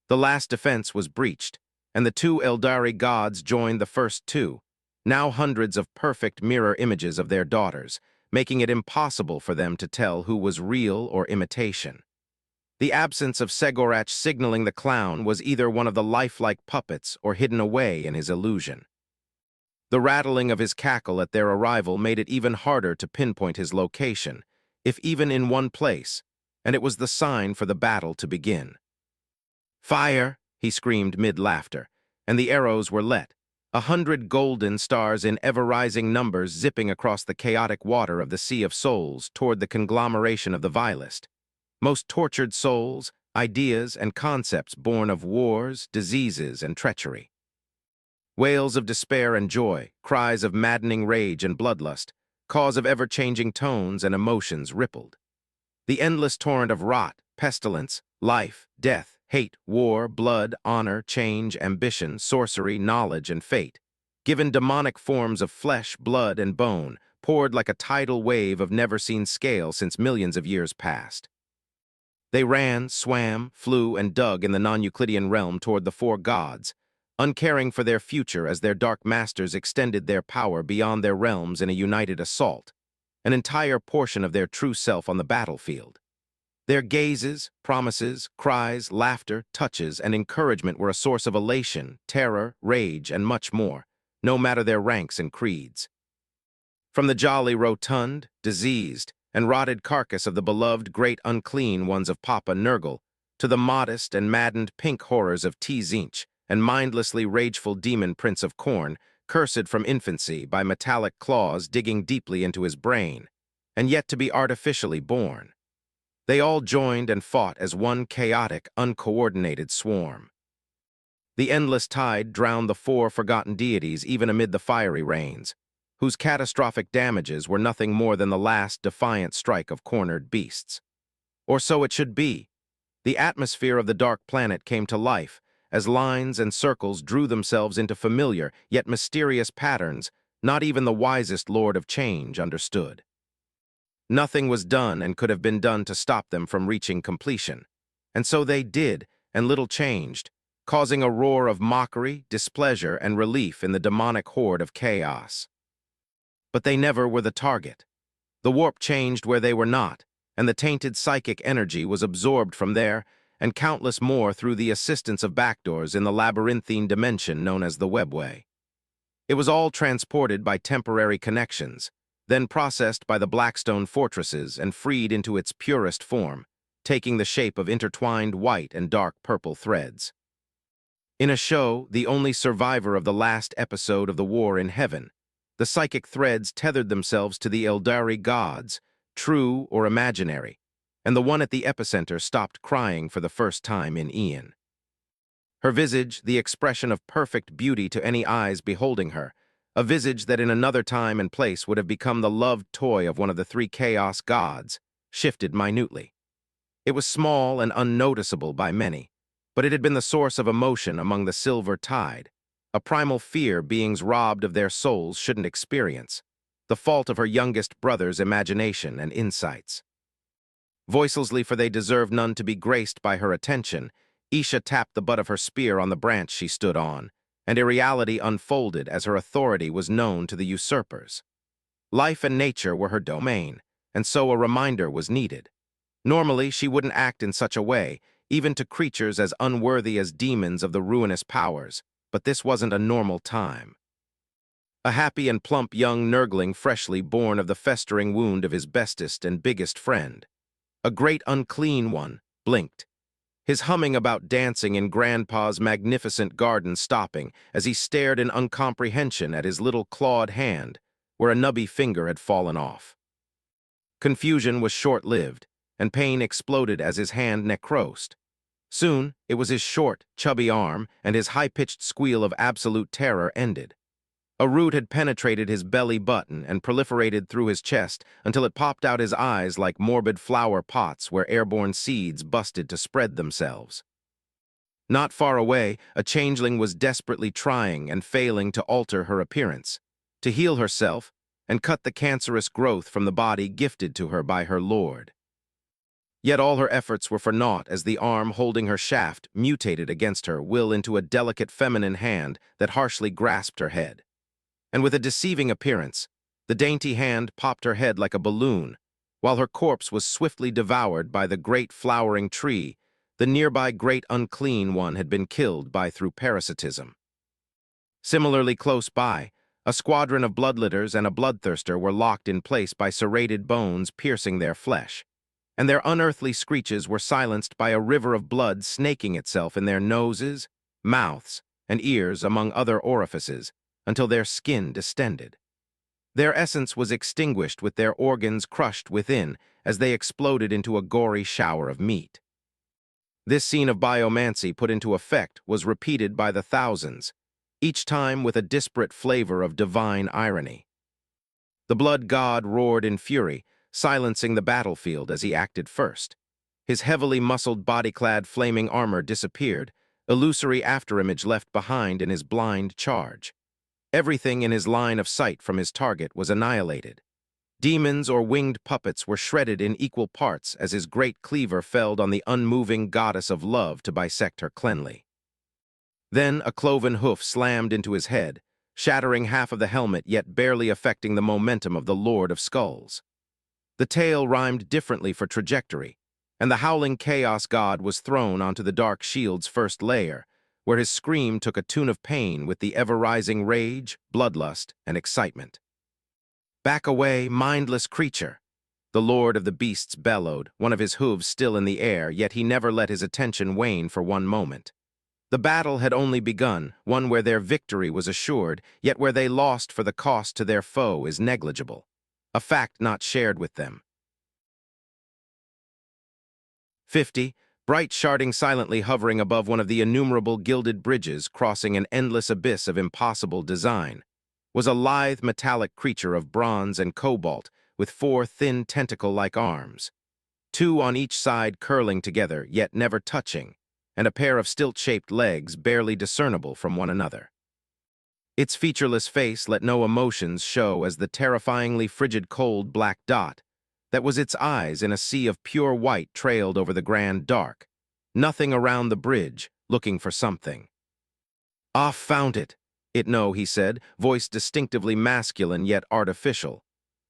S1: The last defense was breached, and the two Eldari gods joined the first two, now hundreds of perfect mirror images of their daughters, making it impossible for them to tell who was real or imitation. The absence of Segorach signaling the clown was either one of the lifelike puppets or hidden away in his illusion. The rattling of his cackle at their arrival made it even harder to pinpoint his location, if even in one place, and it was the sign for the battle to begin. "Fire!" he screamed mid-laughter, and the arrows were let, 100 golden stars in ever-rising numbers zipping across the chaotic water of the Sea of Souls toward the conglomeration of the vilest. Most tortured souls, ideas, and concepts born of wars, diseases, and treachery. Wails of despair and joy, cries of maddening rage and bloodlust, cause of ever-changing tones and emotions rippled. The endless torrent of rot, pestilence, life, death, hate, war, blood, honor, change, ambition, sorcery, knowledge, and fate, given demonic forms of flesh, blood, and bone, poured like a tidal wave of never-seen scale since millions of years past. They ran, swam, flew, and dug in the non-Euclidean realm toward the four gods, uncaring for their future as their dark masters extended their power beyond their realms in a united assault, an entire portion of their true self on the battlefield. Their gazes, promises, cries, laughter, touches, and encouragement were a source of elation, terror, rage, and much more, no matter their ranks and creeds. From the jolly, rotund, diseased, and rotted carcass of the beloved great unclean ones of Papa Nurgle, to the modest and maddened pink horrors of Tzinch, and mindlessly rageful demon Prince of Corn, cursed from infancy by metallic claws digging deeply into his brain, and yet to be artificially born. They all joined and fought as one chaotic, uncoordinated swarm. The endless tide drowned the four forgotten deities even amid the fiery rains, whose catastrophic damages were nothing more than the last defiant strike of cornered beasts. Or so it should be. The atmosphere of the dark planet came to life, as lines and circles drew themselves into familiar yet mysterious patterns not even the wisest Lord of Change understood. Nothing was done and could have been done to stop them from reaching completion. And so they did, and little changed, causing a roar of mockery, displeasure, and relief in the demonic horde of chaos. But they never were the target. The warp changed where they were not, and the tainted psychic energy was absorbed from there, and countless more through the assistance of backdoors in the labyrinthine dimension known as the Webway. It was all transported by temporary connections, then processed by the Blackstone fortresses and freed into its purest form, taking the shape of intertwined white and dark purple threads. In a show, the only survivor of the last episode of the War in Heaven, the psychic threads tethered themselves to the Eldari gods, true or imaginary, and the one at the epicenter stopped crying for the first time in eon. Her visage, the expression of perfect beauty to any eyes beholding her, a visage that in another time and place would have become the loved toy of one of the three chaos gods, shifted minutely. It was small and unnoticeable by many, but it had been the source of emotion among the silver tide, a primal fear beings robbed of their souls shouldn't experience, the fault of her youngest brother's imagination and insights. Voicelessly, for they deserved none to be graced by her attention, Isha tapped the butt of her spear on the branch she stood on, and a reality unfolded as her authority was known to the usurpers. Life and nature were her domain, and so a reminder was needed. Normally, she wouldn't act in such a way, even to creatures as unworthy as demons of the ruinous powers, but this wasn't a normal time. A happy and plump young nurgling freshly born of the festering wound of his bestest and biggest friend. A great unclean one, blinked, his humming about dancing in Grandpa's magnificent garden stopping as he stared in uncomprehension at his little clawed hand, where a nubby finger had fallen off. Confusion was short-lived, and pain exploded as his hand necrosed. Soon, it was his short, chubby arm, and his high-pitched squeal of absolute terror ended. A root had penetrated his belly button and proliferated through his chest until it popped out his eyes like morbid flower pots where airborne seeds busted to spread themselves. Not far away, a changeling was desperately trying and failing to alter her appearance, to heal herself and cut the cancerous growth from the body gifted to her by her lord. Yet all her efforts were for naught as the arm holding her shaft mutated against her will into a delicate feminine hand that harshly grasped her head. And with a deceiving appearance, the dainty hand popped her head like a balloon, while her corpse was swiftly devoured by the great flowering tree the nearby great unclean one had been killed by through parasitism. Similarly close by, a squadron of bloodlitters and a bloodthirster were locked in place by serrated bones piercing their flesh, and their unearthly screeches were silenced by a river of blood snaking itself in their noses, mouths, and ears among other orifices, until their skin distended. Their essence was extinguished with their organs crushed within as they exploded into a gory shower of meat. This scene of biomancy put into effect was repeated by the thousands, each time with a disparate flavor of divine irony. The blood god roared in fury, silencing the battlefield as he acted first. His heavily muscled body-clad flaming armor disappeared, illusory afterimage left behind in his blind charge. Everything in his line of sight from his target was annihilated. Demons or winged puppets were shredded in equal parts as his great cleaver felled on the unmoving goddess of love to bisect her cleanly. Then a cloven hoof slammed into his head, shattering half of the helmet yet barely affecting the momentum of the Lord of Skulls. The tale rhymed differently for trajectory, and the howling chaos god was thrown onto the dark shield's first layer, where his scream took a tune of pain with the ever-rising rage, bloodlust, and excitement. "Back away, mindless creature!" The lord of the beasts bellowed, one of his hooves still in the air, yet he never let his attention wane for one moment. The battle had only begun, one where their victory was assured, yet where they lost for the cost to their foe is negligible, a fact not shared with them. 50. Bright sharding silently hovering above one of the innumerable gilded bridges crossing an endless abyss of impossible design, was a lithe metallic creature of bronze and cobalt with 4 thin tentacle-like arms, 2 on each side curling together yet never touching, and a pair of stilt-shaped legs barely discernible from one another. Its featureless face let no emotions show as the terrifyingly frigid cold black dot that was its eyes in a sea of pure white trailed over the grand dark, nothing around the bridge, looking for something. "Ah, found it! No," he said, voice distinctively masculine yet artificial.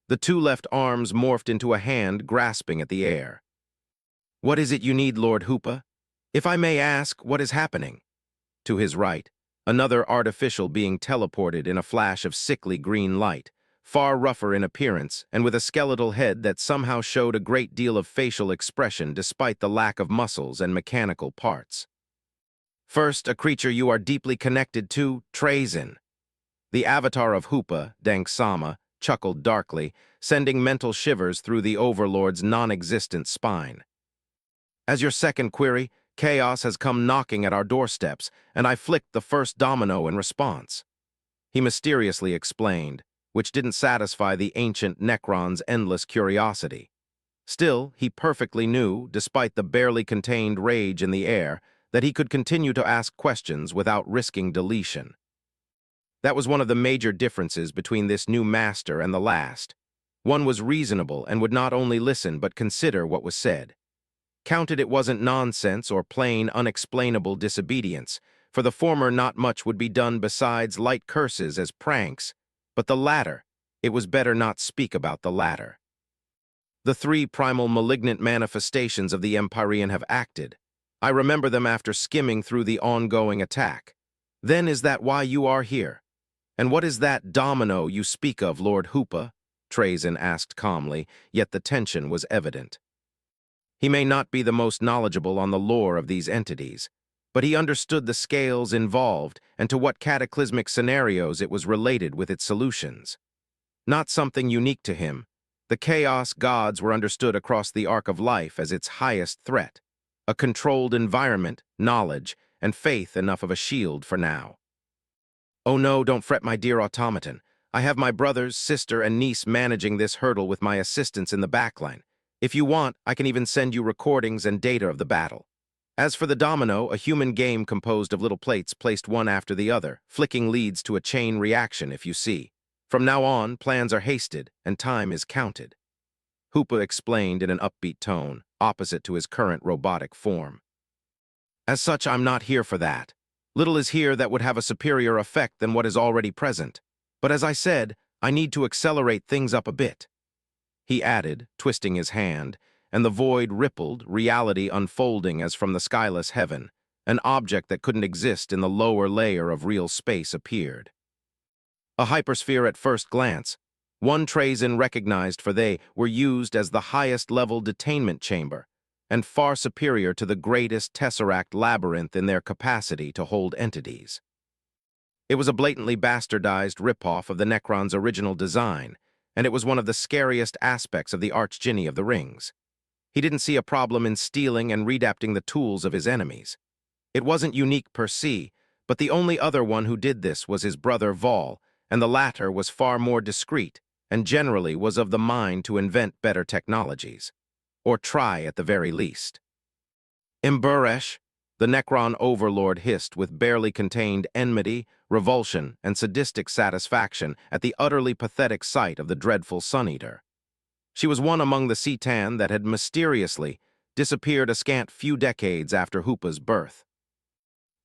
S1: The 2 left arms morphed into a hand grasping at the air. "What is it you need, Lord Hoopa? If I may ask, what is happening?" To his right, another artificial being teleported in a flash of sickly green light, far rougher in appearance and with a skeletal head that somehow showed a great deal of facial expression despite the lack of muscles and mechanical parts. "First, a creature you are deeply connected to, Trazyn." The avatar of Hoopa, Danksama, chuckled darkly, sending mental shivers through the Overlord's non-existent spine. "As your second query, chaos has come knocking at our doorsteps, and I flicked the first domino in response," he mysteriously explained, which didn't satisfy the ancient Necron's endless curiosity. Still, he perfectly knew, despite the barely contained rage in the air, that he could continue to ask questions without risking deletion. That was one of the major differences between this new master and the last. One was reasonable and would not only listen but consider what was said. Counted it wasn't nonsense or plain, unexplainable disobedience. For the former, not much would be done besides light curses as pranks, but the latter, it was better not speak about the latter. "The 3 primal malignant manifestations of the Empyrean have acted. I remember them after skimming through the ongoing attack. Then is that why you are here? And what is that domino you speak of, Lord Hoopa?" Trazyn asked calmly, yet the tension was evident. He may not be the most knowledgeable on the lore of these entities, but he understood the scales involved and to what cataclysmic scenarios it was related with its solutions. Not something unique to him, the Chaos Gods were understood across the arc of life as its highest threat, a controlled environment, knowledge, and faith enough of a shield for now. "Oh no, don't fret, my dear automaton. I have my brothers, sister, and niece managing this hurdle with my assistants in the backline. If you want, I can even send you recordings and data of the battle. As for the domino, a human game composed of little plates placed one after the other, flicking leads to a chain reaction if you see. From now on, plans are hasted, and time is counted." Hoopa explained in an upbeat tone, opposite to his current robotic form. "As such, I'm not here for that. Little is here that would have a superior effect than what is already present. But as I said, I need to accelerate things up a bit," he added, twisting his hand, and the void rippled, reality unfolding as from the skyless heaven. An object that couldn't exist in the lower layer of real space appeared. A hypersphere at first glance, one Trazyn recognized, for they were used as the highest-level detainment chamber, and far superior to the greatest tesseract labyrinth in their capacity to hold entities. It was a blatantly bastardized ripoff of the Necron's original design, and it was one of the scariest aspects of the Archdjinni of the Rings. He didn't see a problem in stealing and redapting the tools of his enemies. It wasn't unique per se, but the only other one who did this was his brother Vol, and the latter was far more discreet, and generally was of the mind to invent better technologies. Or try at the very least. "Imburesh," the Necron overlord hissed with barely contained enmity, revulsion, and sadistic satisfaction at the utterly pathetic sight of the dreadful Sun-Eater. She was one among the Citan that had mysteriously disappeared a scant few decades after Hoopa's birth.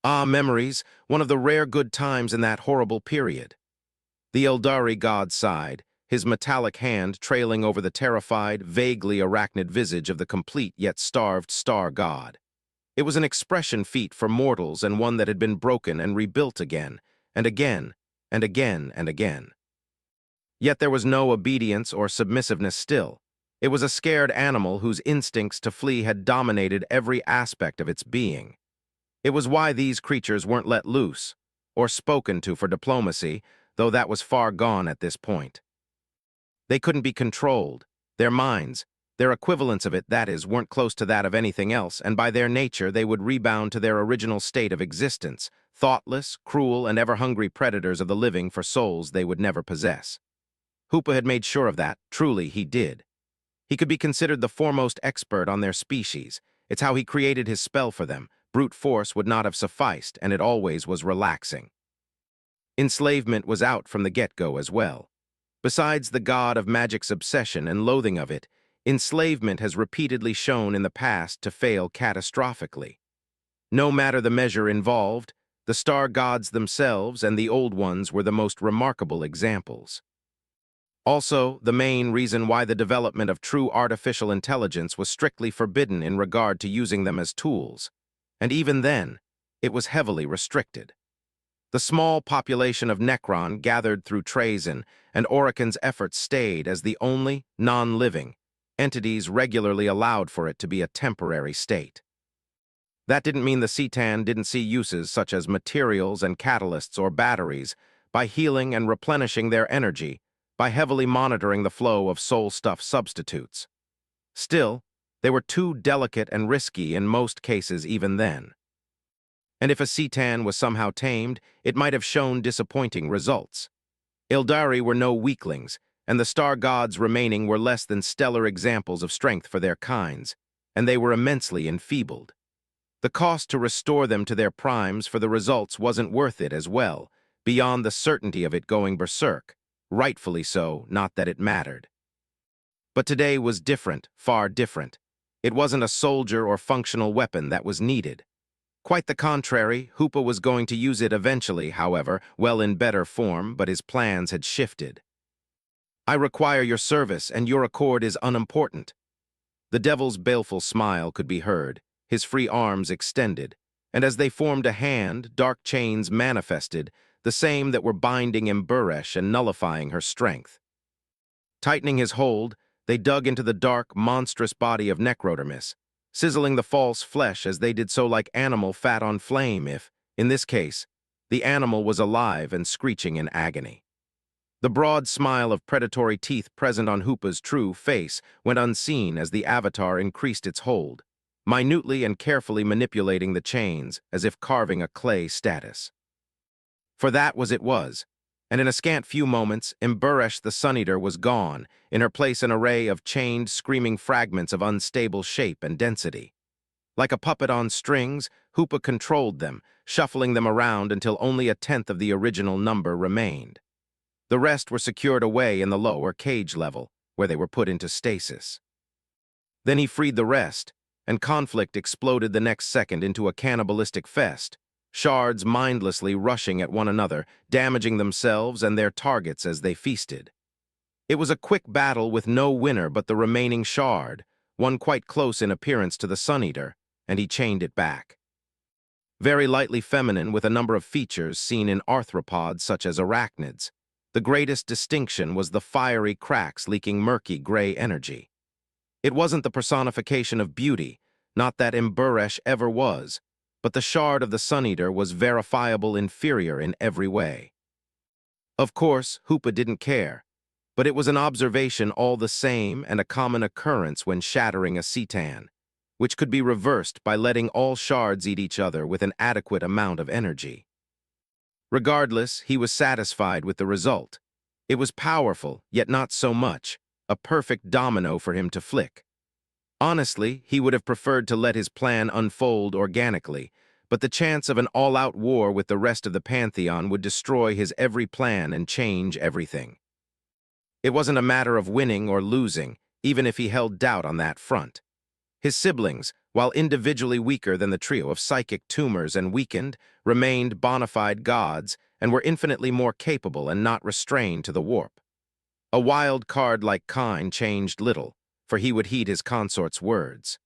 S1: Ah, memories, one of the rare good times in that horrible period. The Eldari god sighed, his metallic hand trailing over the terrified, vaguely arachnid visage of the complete yet starved star god. It was an expression feat for mortals and one that had been broken and rebuilt again, and again, and again, and again. Yet there was no obedience or submissiveness still. It was a scared animal whose instincts to flee had dominated every aspect of its being. It was why these creatures weren't let loose, or spoken to for diplomacy, though that was far gone at this point. They couldn't be controlled. Their minds, Their equivalents of it, that is, weren't close to that of anything else, and by their nature they would rebound to their original state of existence, thoughtless, cruel, and ever-hungry predators of the living for souls they would never possess. Hoopa had made sure of that, truly he did. He could be considered the foremost expert on their species. It's how he created his spell for them. Brute force would not have sufficed, and it always was relaxing. Enslavement was out from the get-go as well. Besides the god of magic's obsession and loathing of it, enslavement has repeatedly shown in the past to fail catastrophically. No matter the measure involved, the star gods themselves and the old ones were the most remarkable examples. Also, the main reason why the development of true artificial intelligence was strictly forbidden in regard to using them as tools, and even then, it was heavily restricted. The small population of Necron gathered through Trazyn and Oricon's efforts stayed as the only, non-living, entities regularly allowed for it to be a temporary state. That didn't mean the C'tan didn't see uses such as materials and catalysts or batteries, by healing and replenishing their energy, by heavily monitoring the flow of soul stuff substitutes. Still, they were too delicate and risky in most cases even then. And if a C'tan was somehow tamed, it might have shown disappointing results. Ildari were no weaklings, and the star gods remaining were less than stellar examples of strength for their kinds, and they were immensely enfeebled. The cost to restore them to their primes for the results wasn't worth it as well, beyond the certainty of it going berserk. Rightfully so, not that it mattered. But today was different, far different. It wasn't a soldier or functional weapon that was needed. Quite the contrary, Hoopa was going to use it eventually, however, well in better form, but his plans had shifted. "I require your service, and your accord is unimportant." The devil's baleful smile could be heard, his free arms extended, and as they formed a hand, dark chains manifested, the same that were binding Emburesh and nullifying her strength. Tightening his hold, they dug into the dark, monstrous body of Necrodermis, sizzling the false flesh as they did so like animal fat on flame if, in this case, the animal was alive and screeching in agony. The broad smile of predatory teeth present on Hoopa's true face went unseen as the avatar increased its hold, minutely and carefully manipulating the chains as if carving a clay status. For that was it was, and in a scant few moments, Emburesh the Sun-Eater was gone, in her place an array of chained, screaming fragments of unstable shape and density. Like a puppet on strings, Hoopa controlled them, shuffling them around until only a tenth of the original number remained. The rest were secured away in the lower cage level, where they were put into stasis. Then he freed the rest, and conflict exploded the next second into a cannibalistic fest, shards mindlessly rushing at one another, damaging themselves and their targets as they feasted. It was a quick battle with no winner but the remaining shard, one quite close in appearance to the Sun-Eater, and he chained it back. Very lightly feminine with a number of features seen in arthropods such as arachnids, the greatest distinction was the fiery cracks leaking murky gray energy. It wasn't the personification of beauty, not that Emburesh ever was, but the shard of the Sun-Eater was verifiable inferior in every way. Of course, Hoopa didn't care, but it was an observation all the same and a common occurrence when shattering a C'tan, which could be reversed by letting all shards eat each other with an adequate amount of energy. Regardless, he was satisfied with the result. It was powerful, yet not so much, a perfect domino for him to flick. Honestly, he would have preferred to let his plan unfold organically, but the chance of an all-out war with the rest of the Pantheon would destroy his every plan and change everything. It wasn't a matter of winning or losing, even if he held doubt on that front. His siblings, while individually weaker than the trio of psychic tumors and weakened, remained bona fide gods and were infinitely more capable and not restrained to the warp. A wild card like Kine changed little, for he would heed his consort's words.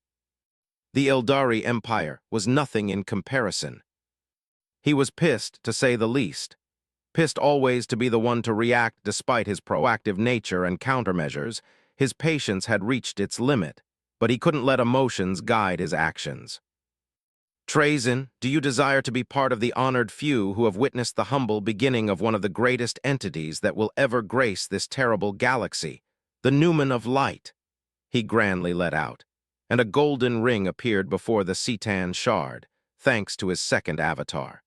S1: The Ildari Empire was nothing in comparison. He was pissed, to say the least. Pissed always to be the one to react despite his proactive nature and countermeasures. His patience had reached its limit, but he couldn't let emotions guide his actions. "Trazyn, do you desire to be part of the honored few who have witnessed the humble beginning of one of the greatest entities that will ever grace this terrible galaxy, the Numen of Light?" he grandly let out, and a golden ring appeared before the Citan shard, thanks to his second avatar.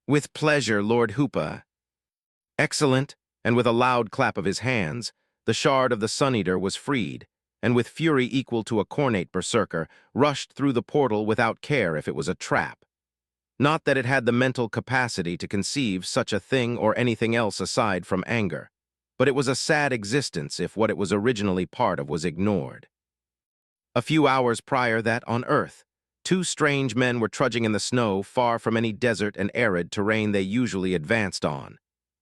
S1: "With pleasure, Lord Hoopa." "Excellent," and with a loud clap of his hands, the shard of the Sun Eater was freed, and with fury equal to a cornate berserker, rushed through the portal without care if it was a trap. Not that it had the mental capacity to conceive such a thing or anything else aside from anger, but it was a sad existence if what it was originally part of was ignored. A few hours prior that, on Earth, two strange men were trudging in the snow far from any desert and arid terrain they usually advanced on,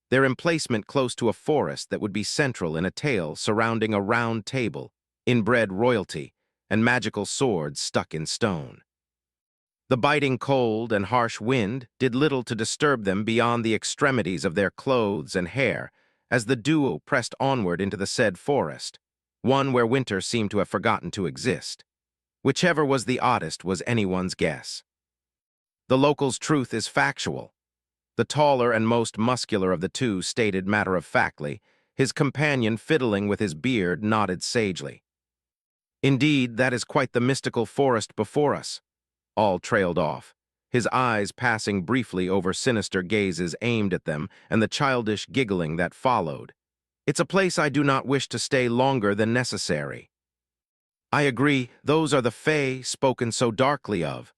S1: their emplacement close to a forest that would be central in a tale surrounding a round table, inbred royalty, and magical swords stuck in stone. The biting cold and harsh wind did little to disturb them beyond the extremities of their clothes and hair as the duo pressed onward into the said forest, one where winter seemed to have forgotten to exist. Whichever was the oddest was anyone's guess. The local's truth is factual. The taller and most muscular of the two stated matter-of-factly, his companion fiddling with his beard nodded sagely. "Indeed, that is quite the mystical forest before us." All trailed off, his eyes passing briefly over sinister gazes aimed at them and the childish giggling that followed. "It's a place I do not wish to stay longer than necessary." "I agree, those are the Fray spoken so darkly of,"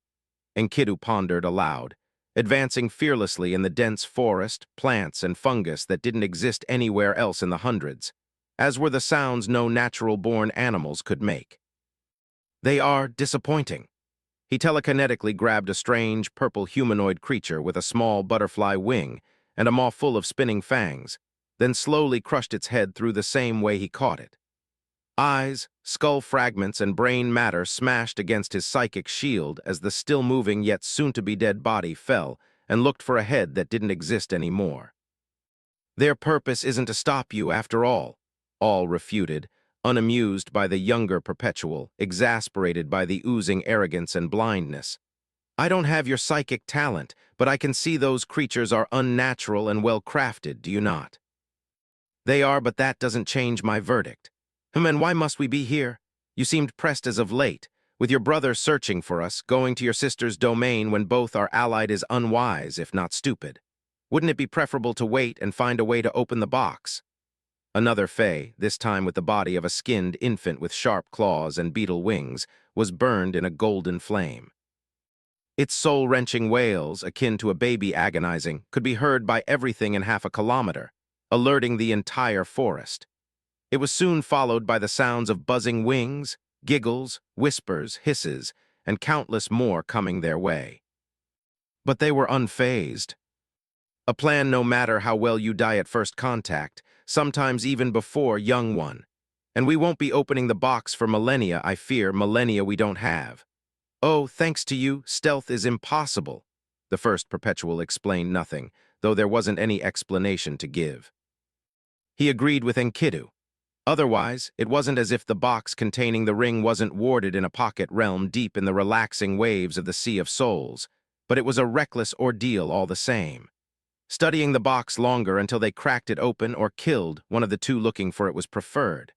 S1: Enkidu pondered aloud, advancing fearlessly in the dense forest, plants, and fungus that didn't exist anywhere else in the hundreds, as were the sounds no natural-born animals could make. "They are disappointing." He telekinetically grabbed a strange, purple humanoid creature with a small butterfly wing and a maw full of spinning fangs, then slowly crushed its head through the same way he caught it. Eyes, skull fragments, and brain matter smashed against his psychic shield as the still-moving yet soon-to-be-dead body fell and looked for a head that didn't exist anymore. "Their purpose isn't to stop you, after all refuted, unamused by the younger perpetual, exasperated by the oozing arrogance and blindness. "I don't have your psychic talent, but I can see those creatures are unnatural and well-crafted, do you not?" "They are, but that doesn't change my verdict." "And why must we be here? You seemed pressed as of late. With your brother searching for us, going to your sister's domain when both are allied is unwise, if not stupid. Wouldn't it be preferable to wait and find a way to open the box?" Another Fray, this time with the body of a skinned infant with sharp claws and beetle wings, was burned in a golden flame. Its soul-wrenching wails, akin to a baby agonizing, could be heard by everything in half a kilometer, alerting the entire forest. It was soon followed by the sounds of buzzing wings, giggles, whispers, hisses, and countless more coming their way. But they were unfazed. A plan no matter how well you die at first contact, sometimes even before young one. And we won't be opening the box for millennia, I fear, millennia we don't have. "Oh, thanks to you, stealth is impossible." The first perpetual explained nothing, though there wasn't any explanation to give. He agreed with Enkidu. Otherwise, it wasn't as if the box containing the ring wasn't warded in a pocket realm deep in the relaxing waves of the Sea of Souls, but it was a reckless ordeal all the same. Studying the box longer until they cracked it open or killed one of the two looking for it was preferred.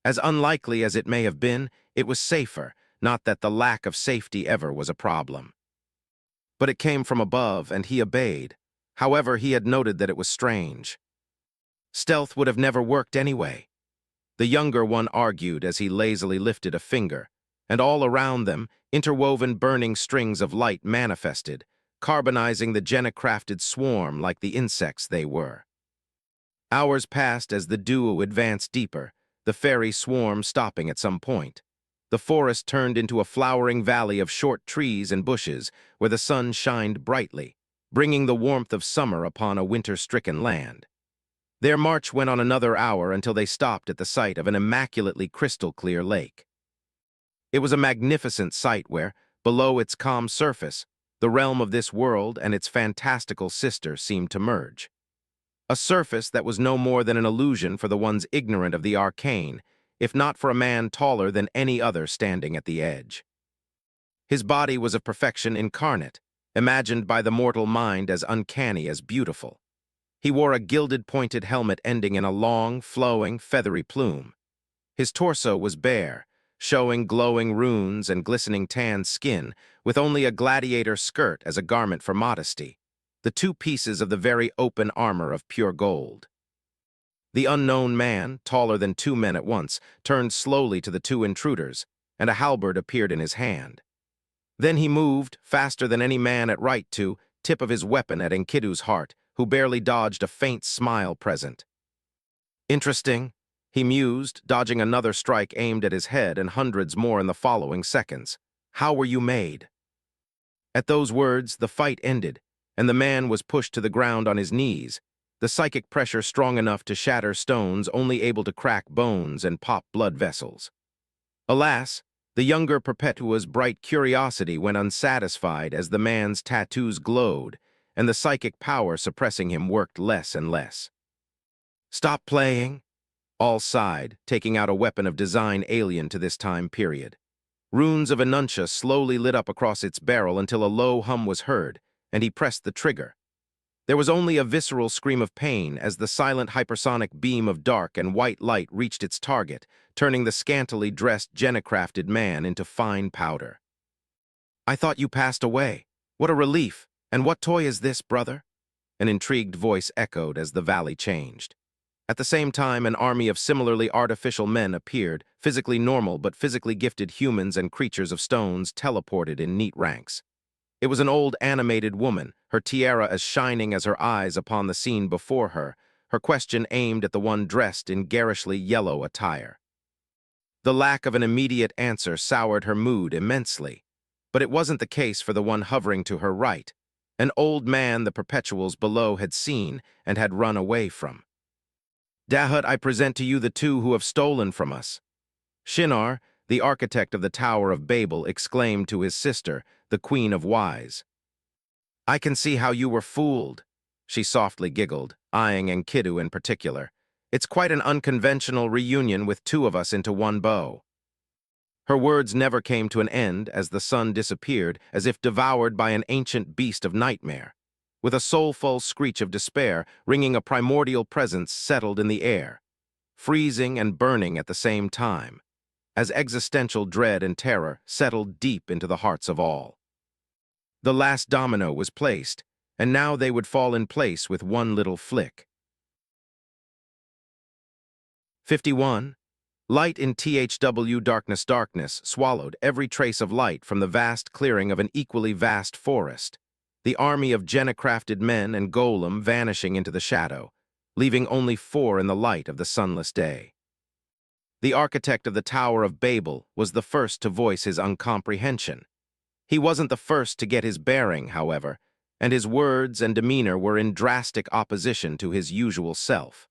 S1: As unlikely as it may have been, it was safer, not that the lack of safety ever was a problem. But it came from above, and he obeyed. However, he had noted that it was strange. Stealth would have never worked anyway. The younger one argued as he lazily lifted a finger, and all around them, interwoven burning strings of light manifested, carbonizing the Jenna-crafted swarm like the insects they were. Hours passed as the duo advanced deeper, the fairy swarm stopping at some point. The forest turned into a flowering valley of short trees and bushes where the sun shined brightly, bringing the warmth of summer upon a winter-stricken land. Their march went on another hour until they stopped at the site of an immaculately crystal-clear lake. It was a magnificent sight where, below its calm surface, the realm of this world and its fantastical sister seemed to merge. A surface that was no more than an illusion for the ones ignorant of the arcane, if not for a man taller than any other standing at the edge. His body was of perfection incarnate, imagined by the mortal mind as uncanny as beautiful. He wore a gilded pointed helmet ending in a long, flowing, feathery plume. His torso was bare, showing glowing runes and glistening tan skin, with only a gladiator skirt as a garment for modesty, the two pieces of the very open armor of pure gold. The unknown man, taller than two men at once, turned slowly to the two intruders, and a halberd appeared in his hand. Then he moved, faster than any man at right to, tip of his weapon at Enkidu's heart, who barely dodged a faint smile present. Interesting, he mused, dodging another strike aimed at his head and hundreds more in the following seconds. How were you made? At those words, the fight ended, and the man was pushed to the ground on his knees, the psychic pressure strong enough to shatter stones, only able to crack bones and pop blood vessels. Alas, the younger Perpetua's bright curiosity went unsatisfied as the man's tattoos glowed, and the psychic power suppressing him worked less and less. Stop playing? All sighed, taking out a weapon of design alien to this time period. Runes of Enuncia slowly lit up across its barrel until a low hum was heard, and he pressed the trigger. There was only a visceral scream of pain as the silent hypersonic beam of dark and white light reached its target, turning the scantily dressed genocrafted man into fine powder. I thought you passed away. What a relief! And what toy is this, brother? An intrigued voice echoed as the valley changed. At the same time, an army of similarly artificial men appeared, physically normal but physically gifted humans and creatures of stones teleported in neat ranks. It was an old animated woman, her tiara as shining as her eyes upon the scene before her, her question aimed at the one dressed in garishly yellow attire. The lack of an immediate answer soured her mood immensely, but it wasn't the case for the one hovering to her right, an old man the perpetuals below had seen and had run away from. Dahut, I present to you the two who have stolen from us. Shinar, the architect of the Tower of Babel, exclaimed to his sister, the Queen of Wise. I can see how you were fooled, she softly giggled, eyeing Enkidu in particular. It's quite an unconventional reunion with two of us into one bow. Her words never came to an end as the sun disappeared, as if devoured by an ancient beast of nightmare. With a soulful screech of despair, ringing a primordial presence settled in the air, freezing and burning at the same time, as existential dread and terror settled deep into the hearts of all. The last domino was placed, and now they would fall in place with one little flick. 51. Light in THW darkness swallowed every trace of light from the vast clearing of an equally vast forest, the army of genocrafted men and golem vanishing into the shadow, leaving only four in the light of the sunless day. The architect of the Tower of Babel was the first to voice his uncomprehension. He wasn't the first to get his bearing, however, and his words and demeanor were in drastic opposition to his usual self.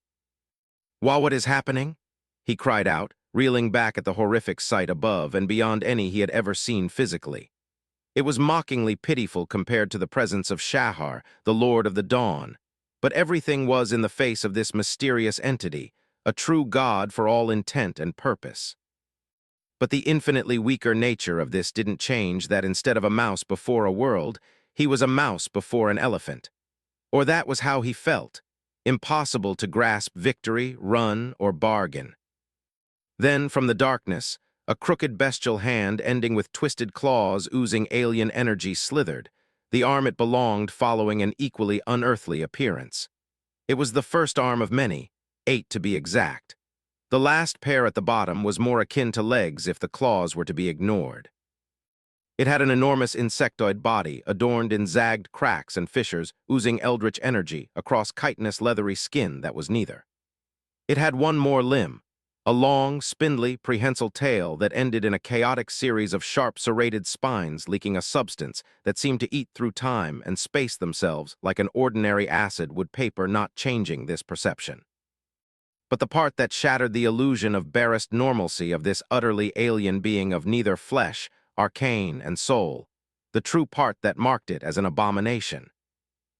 S1: What is happening? He cried out, reeling back at the horrific sight above and beyond any he had ever seen physically. It was mockingly pitiful compared to the presence of Shahar, the Lord of the Dawn, but everything was in the face of this mysterious entity, a true god for all intent and purpose. But the infinitely weaker nature of this didn't change that instead of a mouse before a world, he was a mouse before an elephant. Or that was how he felt, impossible to grasp victory, run, or bargain. Then, from the darkness, a crooked bestial hand ending with twisted claws oozing alien energy slithered, the arm it belonged following an equally unearthly appearance. It was the first arm of many, 8 to be exact. The last pair at the bottom was more akin to legs if the claws were to be ignored. It had an enormous insectoid body adorned in zagged cracks and fissures oozing eldritch energy across chitinous leathery skin that was neither. It had one more limb, a long, spindly, prehensile tail that ended in a chaotic series of sharp serrated spines leaking a substance that seemed to eat through time and space themselves like an ordinary acid would paper, not changing this perception. But the part that shattered the illusion of barest normalcy of this utterly alien being of neither flesh, arcane, and soul, the true part that marked it as an abomination.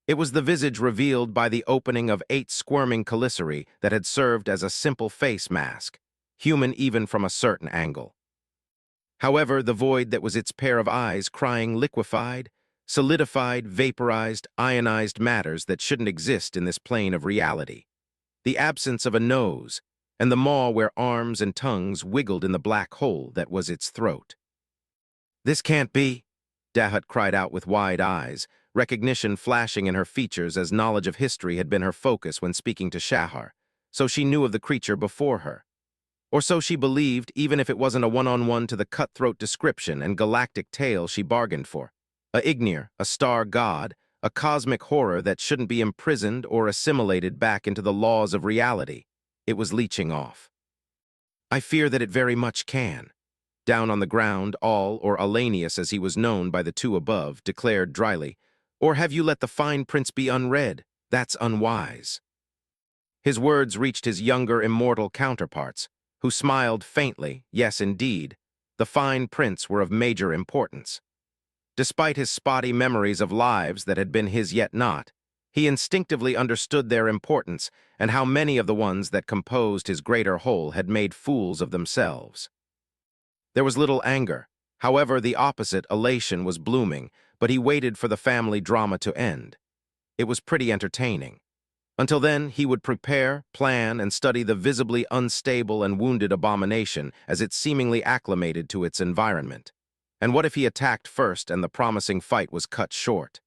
S1: It was the visage revealed by the opening of 8 squirming chelicerae that had served as a simple face mask, human even from a certain angle. However, the void that was its pair of eyes crying liquefied, solidified, vaporized, ionized matters that shouldn't exist in this plane of reality. The absence of a nose, and the maw where arms and tongues wiggled in the black hole that was its throat. "This can't be," Dahut cried out with wide eyes, recognition flashing in her features as knowledge of history had been her focus when speaking to Shahar, so she knew of the creature before her. Or so she believed, even if it wasn't a one-on-one to the cutthroat description and galactic tale she bargained for. A Ignir, a star god, a cosmic horror that shouldn't be imprisoned or assimilated back into the laws of reality. It was leeching off. "I fear that it very much can." Down on the ground, All, or Alanius as he was known by the two above, declared dryly, "Or have you let the fine prince be unread? That's unwise." His words reached his younger immortal counterparts, who smiled faintly. Yes, indeed, the fine prince were of major importance. Despite his spotty memories of lives that had been his yet not, he instinctively understood their importance and how many of the ones that composed his greater whole had made fools of themselves. There was little anger. However, the opposite, elation, was blooming, but he waited for the family drama to end. It was pretty entertaining. Until then, he would prepare, plan, and study the visibly unstable and wounded abomination as it seemingly acclimated to its environment. And what if he attacked first and the promising fight was cut short?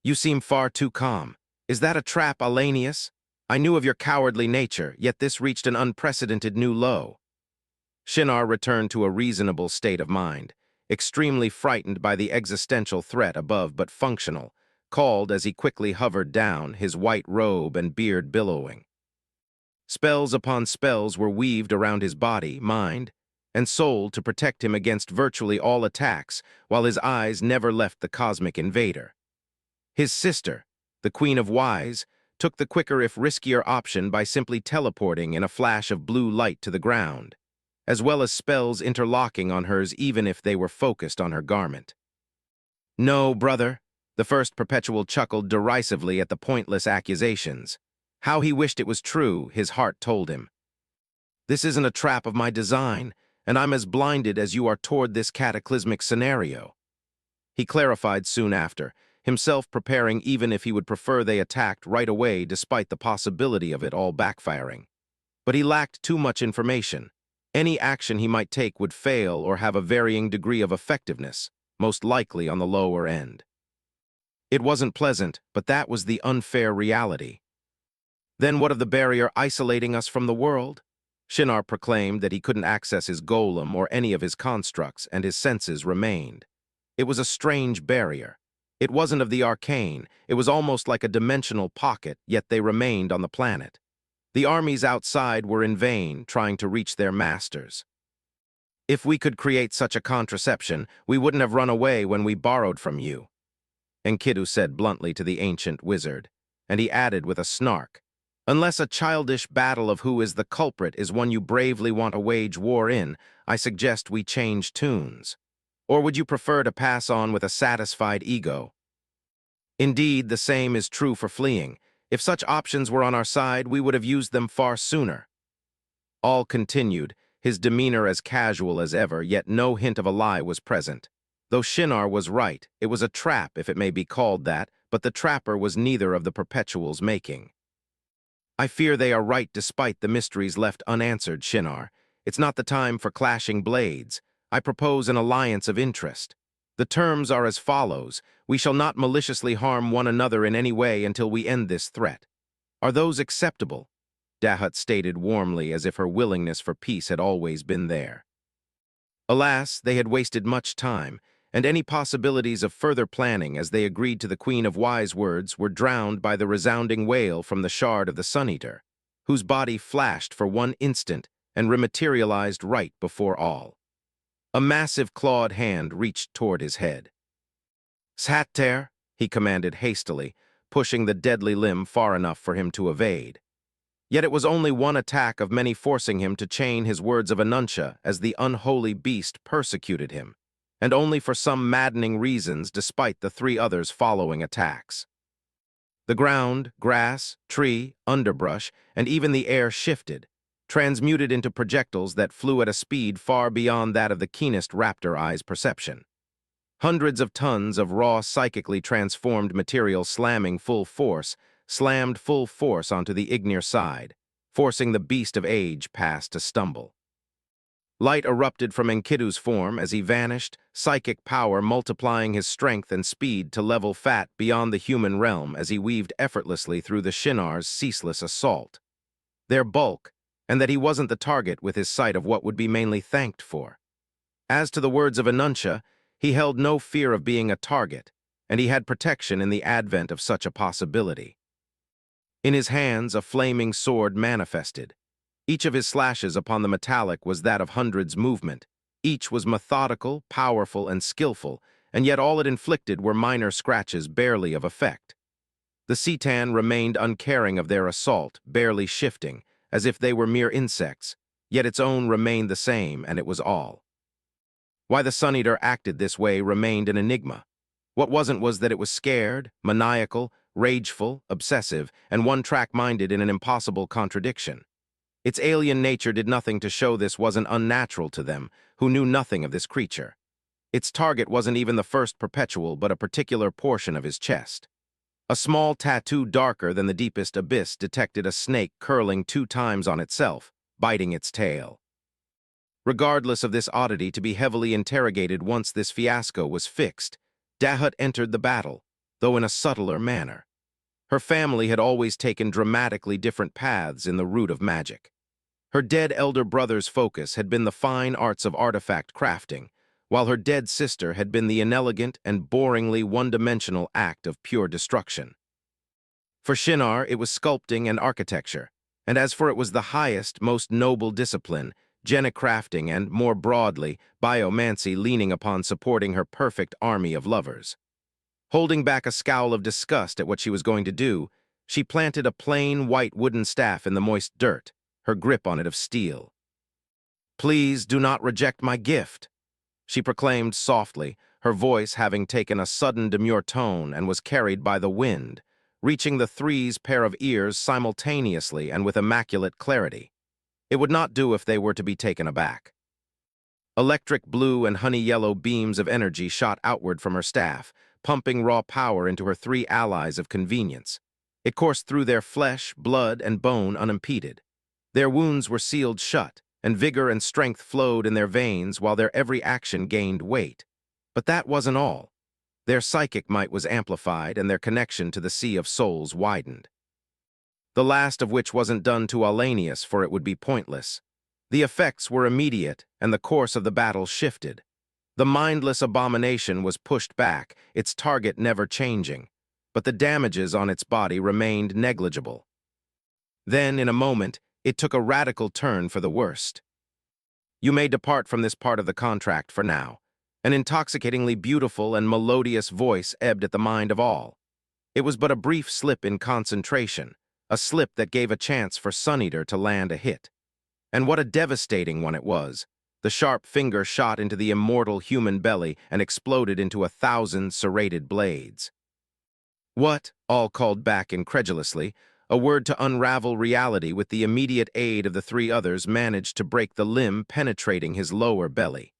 S1: "You seem far too calm. Is that a trap, Alanius? I knew of your cowardly nature, yet this reached an unprecedented new low." Shinar returned to a reasonable state of mind, extremely frightened by the existential threat above but functional, called as he quickly hovered down, his white robe and beard billowing. Spells upon spells were weaved around his body, mind, and soul to protect him against virtually all attacks, while his eyes never left the cosmic invader. His sister, the Queen of Wise, took the quicker if riskier option by simply teleporting in a flash of blue light to the ground, as well as spells interlocking on hers even if they were focused on her garment. "No, brother," the first perpetual chuckled derisively at the pointless accusations. How he wished it was true, his heart told him. "This isn't a trap of my design, and I'm as blinded as you are toward this cataclysmic scenario." He clarified soon after, himself preparing even if he would prefer they attacked right away despite the possibility of it all backfiring. But he lacked too much information. Any action he might take would fail or have a varying degree of effectiveness, most likely on the lower end. It wasn't pleasant, but that was the unfair reality. Then what of the barrier isolating us from the world? Shinar proclaimed that he couldn't access his golem or any of his constructs, and his senses remained. It was a strange barrier. It wasn't of the arcane, it was almost like a dimensional pocket, yet they remained on the planet. The armies outside were in vain, trying to reach their masters. "If we could create such a contraception, we wouldn't have run away when we borrowed from you," Enkidu said bluntly to the ancient wizard, and he added with a snark, "Unless a childish battle of who is the culprit is one you bravely want to wage war in, I suggest we change tunes. Or would you prefer to pass on with a satisfied ego? Indeed, the same is true for fleeing. If such options were on our side, we would have used them far sooner." All continued, his demeanor as casual as ever, yet no hint of a lie was present. Though Shinar was right, it was a trap, if it may be called that, but the trapper was neither of the perpetuals making. "I fear they are right despite the mysteries left unanswered, Shinar. It's not the time for clashing blades. I propose an alliance of interest. The terms are as follows: we shall not maliciously harm one another in any way until we end this threat. Are those acceptable?" Dahut stated warmly, as if her willingness for peace had always been there. Alas, they had wasted much time, and any possibilities of further planning as they agreed to the Queen of Wise words were drowned by the resounding wail from the shard of the Sun-Eater, whose body flashed for one instant and rematerialized right before all. A massive clawed hand reached toward his head. "Shat-ter," he commanded hastily, pushing the deadly limb far enough for him to evade. Yet it was only one attack of many forcing him to chain his words of Anuntia as the unholy beast persecuted him, and only for some maddening reasons despite the three others' following attacks. The ground, grass, tree, underbrush, and even the air shifted, transmuted into projectiles that flew at a speed far beyond that of the keenest raptor eye's perception. Hundreds of tons of raw psychically transformed material slammed full force onto the Ignir side, forcing the beast of age past to stumble. Light erupted from Enkidu's form as he vanished, psychic power multiplying his strength and speed to level Fat beyond the human realm as he weaved effortlessly through the Shinnar's ceaseless assault. Their bulk, and that he wasn't the target with his sight of what would be mainly thanked for. As to the words of Anuntia, he held no fear of being a target, and he had protection in the advent of such a possibility. In his hands, a flaming sword manifested. Each of his slashes upon the metallic was that of hundreds movement. Each was methodical, powerful, and skillful, and yet all it inflicted were minor scratches barely of effect. The Citan remained uncaring of their assault, barely shifting, as if they were mere insects, yet its own remained the same, and it was all. Why the Sun Eater acted this way remained an enigma. What wasn't was that it was scared, maniacal, rageful, obsessive, and one-track-minded in an impossible contradiction. Its alien nature did nothing to show this wasn't unnatural to them, who knew nothing of this creature. Its target wasn't even the first perpetual, but a particular portion of his chest. A small tattoo darker than the deepest abyss detected a snake curling 2 times on itself, biting its tail. Regardless of this oddity to be heavily interrogated once this fiasco was fixed, Dahut entered the battle, though in a subtler manner. Her family had always taken dramatically different paths in the route of magic. Her dead elder brother's focus had been the fine arts of artifact crafting, while her dead sister had been the inelegant and boringly one-dimensional act of pure destruction. For Shinnar, it was sculpting and architecture, and as for it was the highest, most noble discipline, genocrafting and, more broadly, biomancy leaning upon supporting her perfect army of lovers. Holding back a scowl of disgust at what she was going to do, she planted a plain white wooden staff in the moist dirt, her grip on it of steel. "Please do not reject my gift," she proclaimed softly, her voice having taken a sudden demure tone and was carried by the wind, reaching the 3's pair of ears simultaneously and with immaculate clarity. It would not do if they were to be taken aback. Electric blue and honey-yellow beams of energy shot outward from her staff, pumping raw power into her 3 allies of convenience. It coursed through their flesh, blood, and bone unimpeded. Their wounds were sealed shut, and vigor and strength flowed in their veins while their every action gained weight. But that wasn't all. Their psychic might was amplified, and their connection to the Sea of Souls widened. The last of which wasn't done to Alanius, for it would be pointless. The effects were immediate, and the course of the battle shifted. The mindless abomination was pushed back, its target never changing, but the damages on its body remained negligible. Then, in a moment, it took a radical turn for the worst. "You may depart from this part of the contract for now." An intoxicatingly beautiful and melodious voice ebbed at the mind of all. It was but a brief slip in concentration, a slip that gave a chance for Sun Eater to land a hit. And what a devastating one it was. The sharp finger shot into the immortal human belly and exploded into 1,000 serrated blades. "What?" all called back incredulously. A word to unravel reality with the immediate aid of the 3 others managed to break the limb penetrating his lower belly.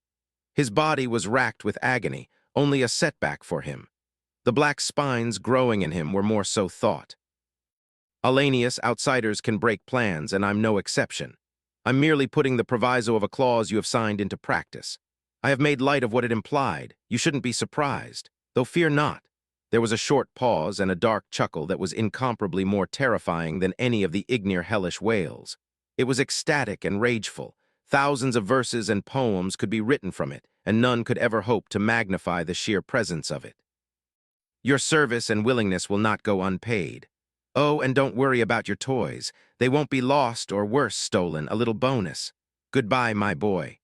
S1: His body was racked with agony, only a setback for him. The black spines growing in him were more so thought. "Alanius, outsiders can break plans, and I'm no exception. I'm merely putting the proviso of a clause you have signed into practice. I have made light of what it implied. You shouldn't be surprised, though fear not." There was a short pause and a dark chuckle that was incomparably more terrifying than any of the Ignir hellish wails. It was ecstatic and rageful. Thousands of verses and poems could be written from it, and none could ever hope to magnify the sheer presence of it. "Your service and willingness will not go unpaid. Oh, and don't worry about your toys. They won't be lost or worse, stolen, a little bonus. Goodbye, my boy."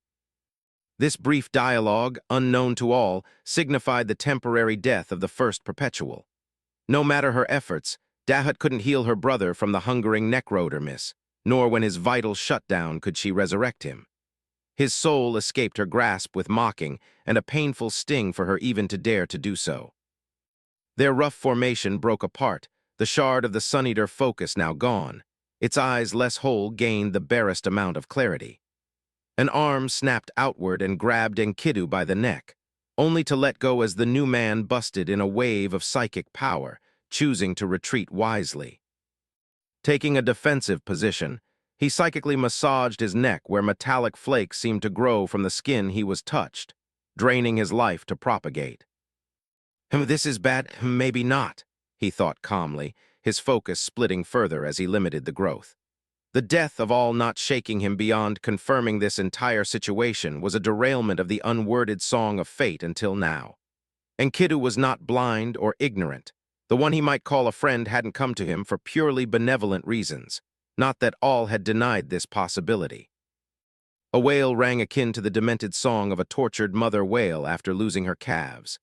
S1: This brief dialogue, unknown to all, signified the temporary death of the first perpetual. No matter her efforts, Dahut couldn't heal her brother from the hungering necrodermis, nor when his vitals shut down could she resurrect him. His soul escaped her grasp with mocking, and a painful sting for her even to dare to do so. Their rough formation broke apart, the shard of the Sun Eater focus now gone. Its eyes less whole gained the barest amount of clarity. An arm snapped outward and grabbed Enkidu by the neck, only to let go as the new man busted in a wave of psychic power, choosing to retreat wisely. Taking a defensive position, He psychically massaged his neck where metallic flakes seemed to grow from the skin he was touched, draining his life to propagate. This is bad, maybe not, he thought calmly, his focus splitting further as he limited the growth. The death of all not shaking him beyond confirming this entire situation was a derailment of the unworded song of fate until now. Enkidu was not blind or ignorant. The one he might call a friend hadn't come to him for purely benevolent reasons, not that all had denied this possibility. A wail rang akin to the demented song of a tortured mother whale after losing her calves.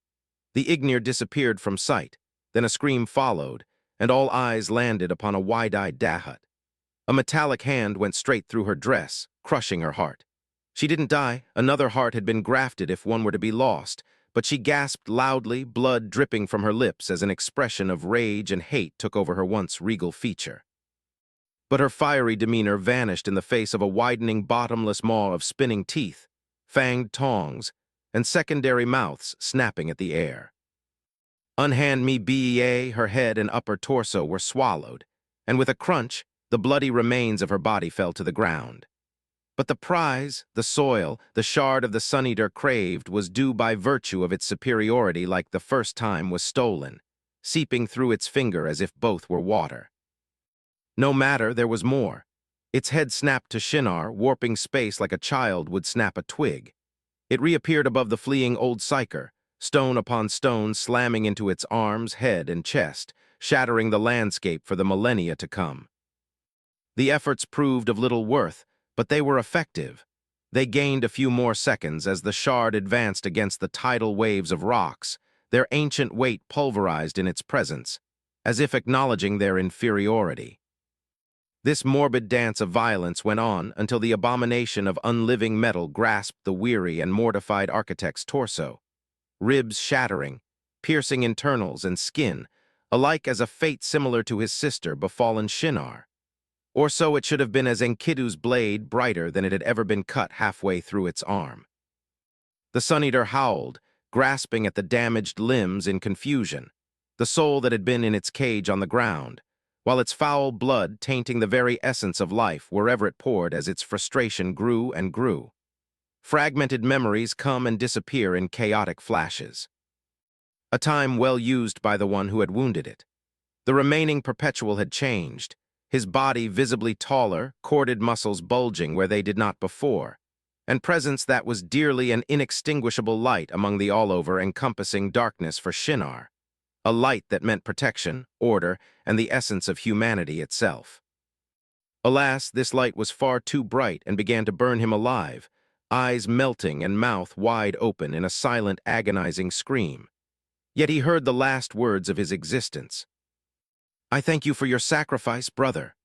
S1: The Ignir disappeared from sight, then a scream followed, and all eyes landed upon a wide-eyed Dahut. A metallic hand went straight through her dress, crushing her heart. She didn't die. Another heart had been grafted if one were to be lost, but she gasped loudly, blood dripping from her lips as an expression of rage and hate took over her once regal feature. But her fiery demeanor vanished in the face of a widening bottomless maw of spinning teeth, fanged tongs, and secondary mouths snapping at the air. Unhand me Bea, her head and upper torso were swallowed, and with a crunch, the bloody remains of her body fell to the ground. But the prize, the soil, the shard of the Sun-Eater craved was due by virtue of its superiority like the first time was stolen, seeping through its finger as if both were water. No matter, there was more. Its head snapped to Shinar, warping space like a child would snap a twig. It reappeared above the fleeing old Psyker, stone upon stone slamming into its arms, head, and chest, shattering the landscape for the millennia to come. The efforts proved of little worth, but they were effective. They gained a few more seconds as the shard advanced against the tidal waves of rocks, their ancient weight pulverized in its presence, as if acknowledging their inferiority. This morbid dance of violence went on until the abomination of unliving metal grasped the weary and mortified architect's torso, ribs shattering, piercing internals and skin, alike as a fate similar to his sister befallen Shinar. Or so it should have been as Enkidu's blade brighter than it had ever been cut halfway through its arm. The Sun-Eater howled, grasping at the damaged limbs in confusion, the soul that had been in its cage on the ground, while its foul blood tainting the very essence of life wherever it poured as its frustration grew and grew. Fragmented memories come and disappear in chaotic flashes. A time well used by the one who had wounded it. The remaining perpetual had changed, his body visibly taller, corded muscles bulging where they did not before, and presence that was dearly an inextinguishable light among the all-over-encompassing darkness for Shinar, a light that meant protection, order, and the essence of humanity itself. Alas, this light was far too bright and began to burn him alive, eyes melting and mouth wide open in a silent, agonizing scream. Yet he heard the last words of his existence. "I thank you for your sacrifice, brother."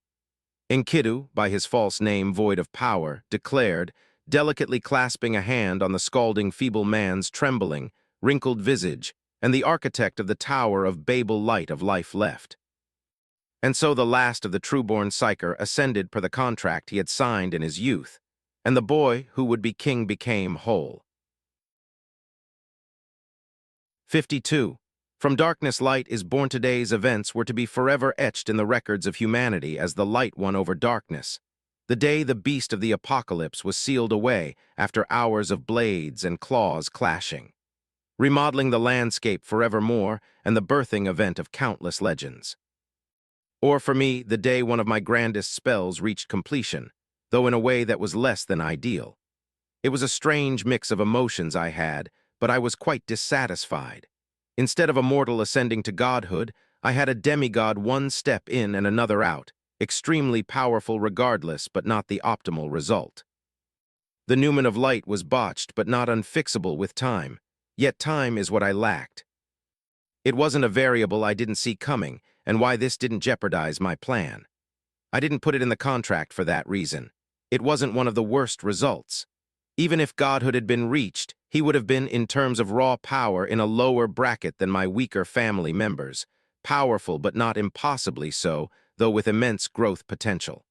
S1: Enkidu, by his false name void of power, declared, delicately clasping a hand on the scalding feeble man's trembling, wrinkled visage, and the architect of the Tower of Babel light of life left. And so the last of the true-born Psyker ascended per the contract he had signed in his youth, and the boy who would be king became whole. 52. From darkness light is born. Today's events were to be forever etched in the records of humanity as the light won over darkness. The day the beast of the apocalypse was sealed away after hours of blades and claws clashing, remodeling the landscape forevermore and the birthing event of countless legends. Or for me, the day one of my grandest spells reached completion, though in a way that was less than ideal. It was a strange mix of emotions I had, but I was quite dissatisfied. Instead of a mortal ascending to godhood, I had a demigod one step in and another out, extremely powerful regardless but not the optimal result. The Numen of Light was botched but not unfixable with time, yet time is what I lacked. It wasn't a variable I didn't see coming, and why this didn't jeopardize my plan. I didn't put it in the contract for that reason. It wasn't one of the worst results. Even if godhood had been reached, he would have been, in terms of raw power, in a lower bracket than my weaker family members, powerful but not impossibly so, though with immense growth potential.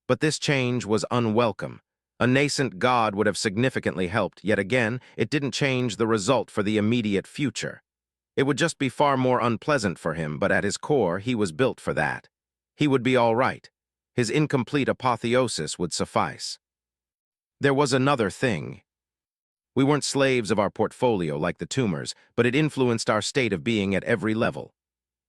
S1: But this change was unwelcome. A nascent god would have significantly helped, yet again, it didn't change the result for the immediate future. It would just be far more unpleasant for him, but at his core, he was built for that. He would be all right. His incomplete apotheosis would suffice. There was another thing. We weren't slaves of our portfolio like the tumors, but it influenced our state of being at every level.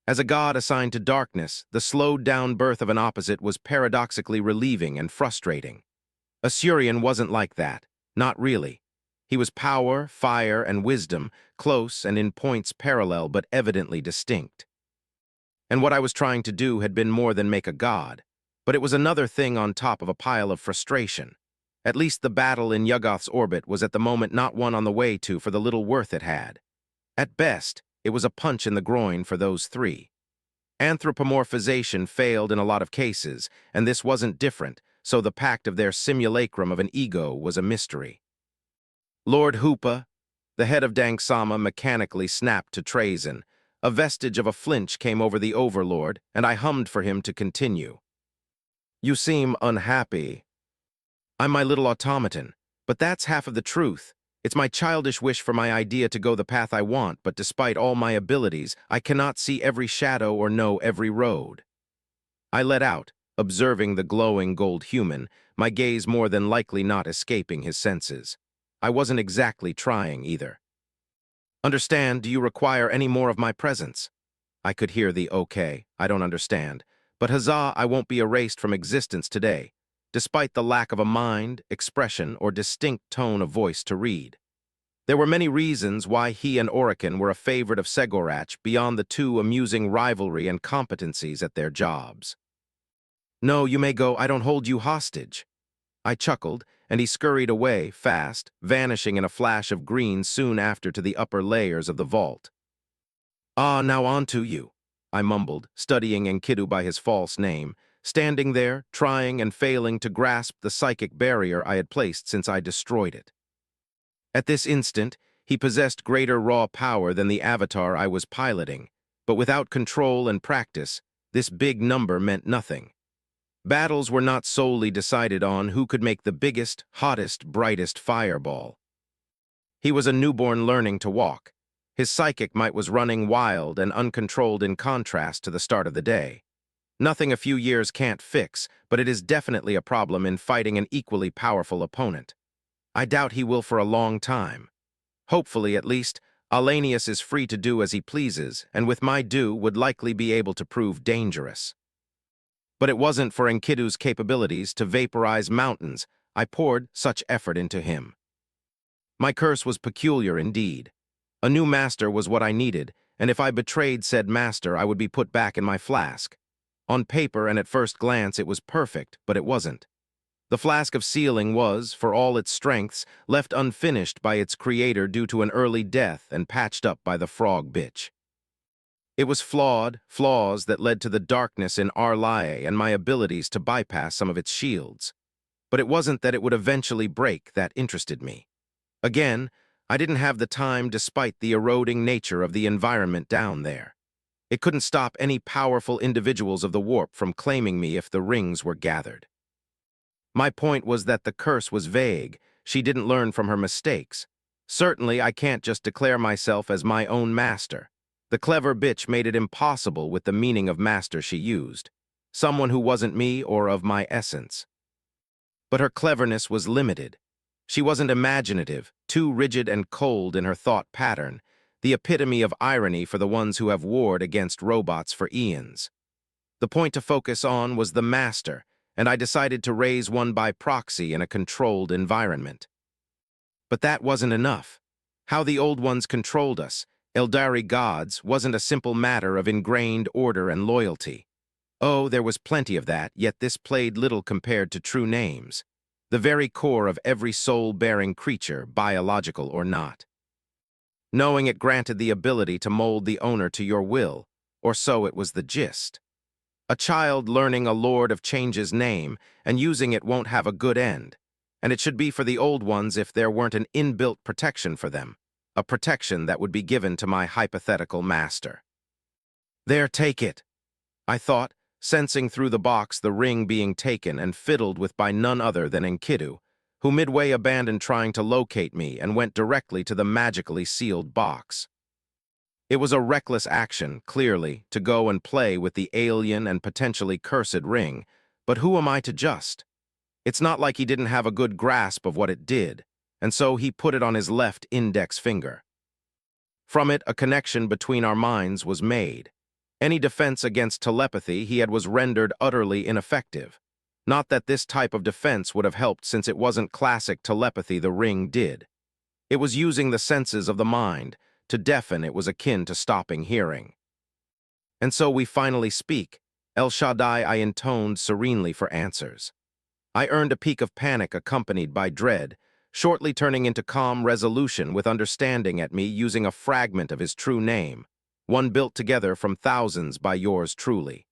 S1: As a god assigned to darkness, the slowed-down birth of an opposite was paradoxically relieving and frustrating. Asurian wasn't like that. Not really. He was power, fire, and wisdom, close and in points parallel but evidently distinct. And what I was trying to do had been more than make a god, but it was another thing on top of a pile of frustration. At least the battle in Yuggoth's orbit was at the moment not one on the way to for the little worth it had. At best, it was a punch in the groin for those three. Anthropomorphization failed in a lot of cases, and this wasn't different, so the pact of their simulacrum of an ego was a mystery. Lord Hoopa, the head of Dangsama, mechanically snapped to treason. A vestige of a flinch came over the overlord, and I hummed for him to continue. You seem unhappy. I'm my little automaton, but that's half of the truth. It's my childish wish for my idea to go the path I want, but despite all my abilities, I cannot see every shadow or know every road. I let out, observing the glowing gold human, my gaze more than likely not escaping his senses. I wasn't exactly trying either. Understand, do you require any more of my presence? I could hear the okay, I don't understand, but huzzah, I won't be erased from existence today, despite the lack of a mind, expression, or distinct tone of voice to read. There were many reasons why he and Orican were a favorite of Segorach beyond the two amusing rivalry and competencies at their jobs. No, you may go, I don't hold you hostage. I chuckled, and he scurried away, fast, vanishing in a flash of green soon after to the upper layers of the vault. Ah, now on to you, I mumbled, studying Enkidu by his false name, standing there, trying and failing to grasp the psychic barrier I had placed since I destroyed it. At this instant, he possessed greater raw power than the avatar I was piloting, but without control and practice, this big number meant nothing. Battles were not solely decided on who could make the biggest, hottest, brightest fireball. He was a newborn learning to walk. His psychic might was running wild and uncontrolled in contrast to the start of the day. Nothing a few years can't fix, but it is definitely a problem in fighting an equally powerful opponent. I doubt he will for a long time. Hopefully, at least, Alanius is free to do as he pleases, and with my due would likely be able to prove dangerous. But it wasn't for Enkidu's capabilities to vaporize mountains. I poured such effort into him. My curse was peculiar indeed. A new master was what I needed, and if I betrayed said master, I would be put back in my flask. On paper and at first glance it was perfect, but it wasn't. The flask of sealing was, for all its strengths, left unfinished by its creator due to an early death and patched up by the frog bitch. It was flawed, flaws that led to the darkness in Arlae and my abilities to bypass some of its shields. But it wasn't that it would eventually break that interested me. Again, I didn't have the time despite the eroding nature of the environment down there. It couldn't stop any powerful individuals of the warp from claiming me if the rings were gathered. My point was that the curse was vague. She didn't learn from her mistakes. Certainly, I can't just declare myself as my own master. The clever bitch made it impossible with the meaning of master she used. Someone who wasn't me or of my essence. But her cleverness was limited. She wasn't imaginative, too rigid and cold in her thought pattern, the epitome of irony for the ones who have warred against robots for eons. The point to focus on was the master, and I decided to raise one by proxy in a controlled environment. But that wasn't enough. How the old ones controlled us, Eldari gods, wasn't a simple matter of ingrained order and loyalty. Oh, there was plenty of that, yet this played little compared to true names, the very core of every soul-bearing creature, biological or not. Knowing it granted the ability to mold the owner to your will, or so it was the gist. A child learning a Lord of Change's name and using it won't have a good end, and it should be for the old ones if there weren't an inbuilt protection for them, a protection that would be given to my hypothetical master. There, take it, I thought, sensing through the box the ring being taken and fiddled with by none other than Enkidu, who midway abandoned trying to locate me and went directly to the magically sealed box. It was a reckless action, clearly, to go and play with the alien and potentially cursed ring, But who am I to just? It's not like he didn't have a good grasp of what it did, and so he put it on his left index finger. From it, a connection between our minds was made. Any defense against telepathy he had was rendered utterly ineffective. Not that this type of defense would have helped, since it wasn't classic telepathy the ring did. It was using the senses of the mind. To deafen it was akin to stopping hearing. And so we finally speak. El Shaddai, I intoned serenely for answers. I earned a peak of panic accompanied by dread, shortly turning into calm resolution with understanding at me using a fragment of his true name, one built together from thousands by yours truly.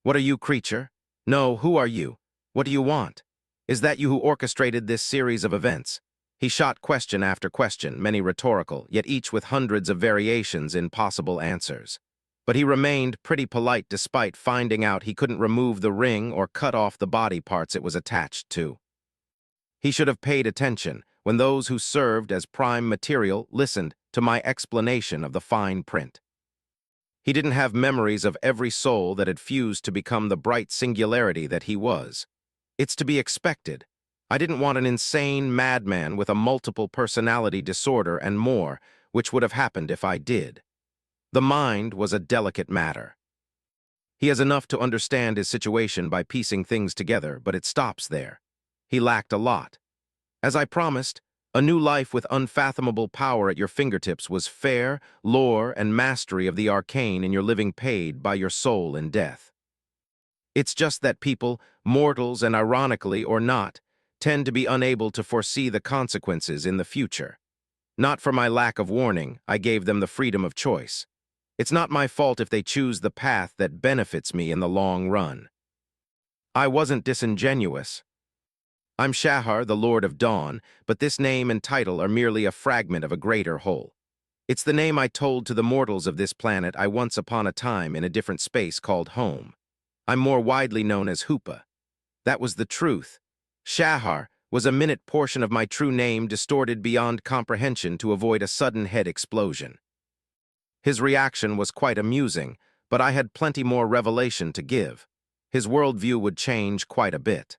S1: What are you, creature? No, who are you? What do you want? Is that you who orchestrated this series of events? He shot question after question, many rhetorical, yet each with hundreds of variations in possible answers. But he remained pretty polite despite finding out he couldn't remove the ring or cut off the body parts it was attached to. He should have paid attention when those who served as prime material listened to my explanation of the fine print. He didn't have memories of every soul that had fused to become the bright singularity that he was. It's to be expected. I didn't want an insane madman with a multiple personality disorder and more, which would have happened if I did. The mind was a delicate matter. He has enough to understand his situation by piecing things together, but it stops there. He lacked a lot. As I promised, a new life with unfathomable power at your fingertips was fair, lore, and mastery of the arcane in your living paid by your soul in death. It's just that people, mortals and ironically or not, tend to be unable to foresee the consequences in the future. Not for my lack of warning, I gave them the freedom of choice. It's not my fault if they choose the path that benefits me in the long run. I wasn't disingenuous. I'm Shahar, the Lord of Dawn, but this name and title are merely a fragment of a greater whole. It's the name I told to the mortals of this planet I once upon a time in a different space called home. I'm more widely known as Hoopa. That was the truth. Shahar was a minute portion of my true name distorted beyond comprehension to avoid a sudden head explosion. His reaction was quite amusing, but I had plenty more revelation to give. His worldview would change quite a bit.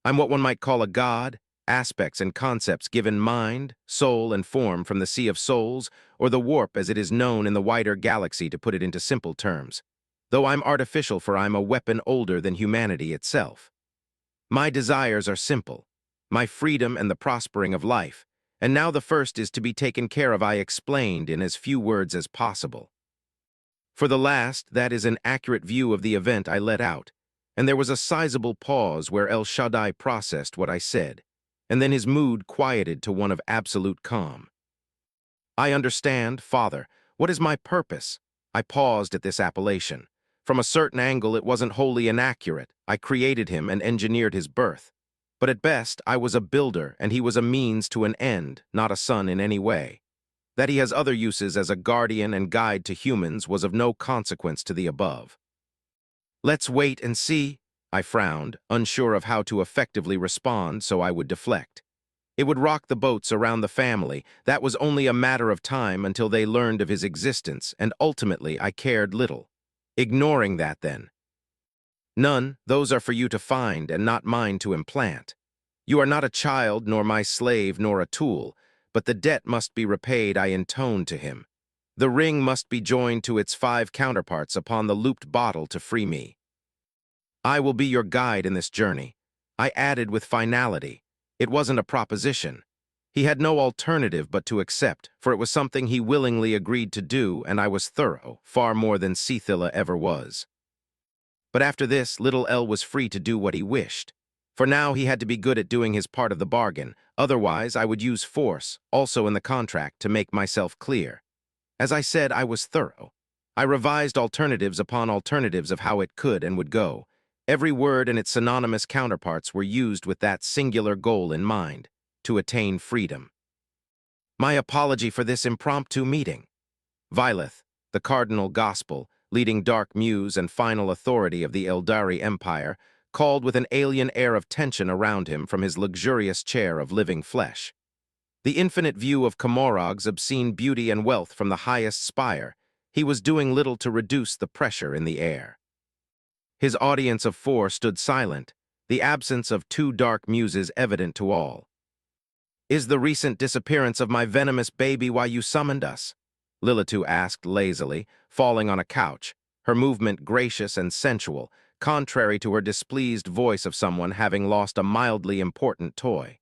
S1: I'm what one might call a god, aspects and concepts given mind, soul, and form from the Sea of Souls, or the warp as it is known in the wider galaxy to put it into simple terms. Though I'm artificial, for I'm a weapon older than humanity itself. My desires are simple, my freedom and the prospering of life, and now the first is to be taken care of, I explained in as few words as possible. For the last, that is an accurate view of the event I let out, and there was a sizable pause where El Shaddai processed what I said, and then his mood quieted to one of absolute calm. I understand, Father. What is my purpose? I paused at this appellation. From a certain angle, it wasn't wholly inaccurate. I created him and engineered his birth. But at best, I was a builder, and he was a means to an end, not a son in any way. That he has other uses as a guardian and guide to humans was of no consequence to the above. Let's wait and see, I frowned, unsure of how to effectively respond, so I would deflect. It would rock the boats around the family. That was only a matter of time until they learned of his existence, and ultimately I cared little. Ignoring that, then. None, those are for you to find and not mine to implant. You are not a child, nor my slave, nor a tool, but the debt must be repaid, I intoned to him. The ring must be joined to its 5 counterparts upon the looped bottle to free me. I will be your guide in this journey. I added with finality. It wasn't a proposition. He had no alternative but to accept, for it was something he willingly agreed to do, and I was thorough, far more than Ceila ever was. But after this, little El was free to do what he wished. For now, he had to be good at doing his part of the bargain. Otherwise, I would use force, also in the contract, to make myself clear. As I said, I was thorough. I revised alternatives upon alternatives of how it could and would go. Every word and its synonymous counterparts were used with that singular goal in mind, to attain freedom. My apology for this impromptu meeting. Vileth, the cardinal gospel, leading Dark Muse and final authority of the Eldari Empire, called with an alien air of tension around him from his luxurious chair of living flesh. The infinite view of Kamorog's obscene beauty and wealth from the highest spire, he was doing little to reduce the pressure in the air. His audience of 4 stood silent, the absence of 2 dark muses evident to all. "Is the recent disappearance of my venomous baby why you summoned us?" Lilitu asked lazily, falling on a couch, her movement gracious and sensual, contrary to her displeased voice of someone having lost a mildly important toy.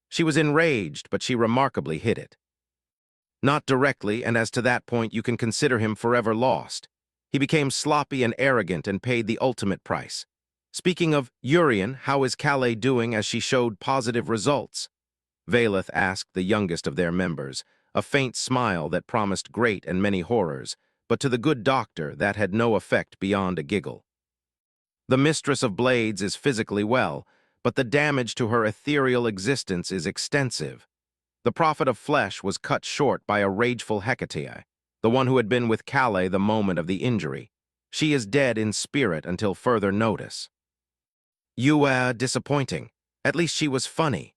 S1: She was enraged, but she remarkably hid it. "Not directly, and as to that point you can consider him forever lost. He became sloppy and arrogant and paid the ultimate price. Speaking of Urian, how is Calais doing as she showed positive results?" Valeth asked the youngest of their members, a faint smile that promised great and many horrors, but to the good doctor that had no effect beyond a giggle. "The mistress of blades is physically well, but the damage to her ethereal existence is extensive. The prophet of flesh was cut short by a rageful Hecate, the one who had been with Calais the moment of the injury. She is dead in spirit until further notice." Disappointing. At least she was funny."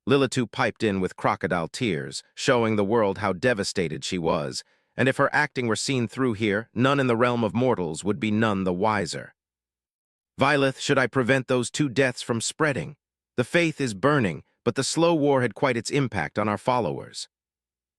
S1: Lilitu piped in with crocodile tears, showing the world how devastated she was, and if her acting were seen through here, none in the realm of mortals would be none the wiser. "Vileth, should I prevent those 2 deaths from spreading? The faith is burning, but the slow war had quite its impact on our followers."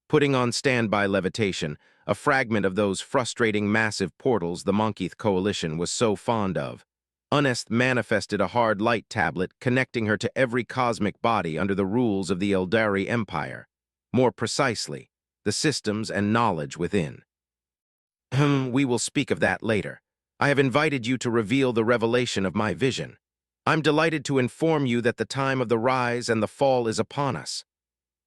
S1: Putting on standby levitation, a fragment of those frustrating massive portals the Monkeith Coalition was so fond of, Unest manifested a hard light tablet connecting her to every cosmic body under the rules of the Eldari Empire. More precisely, the systems and knowledge within. We will speak of that later. I have invited you to reveal the revelation of my vision. I'm delighted to inform you that the time of the rise and the fall is upon us."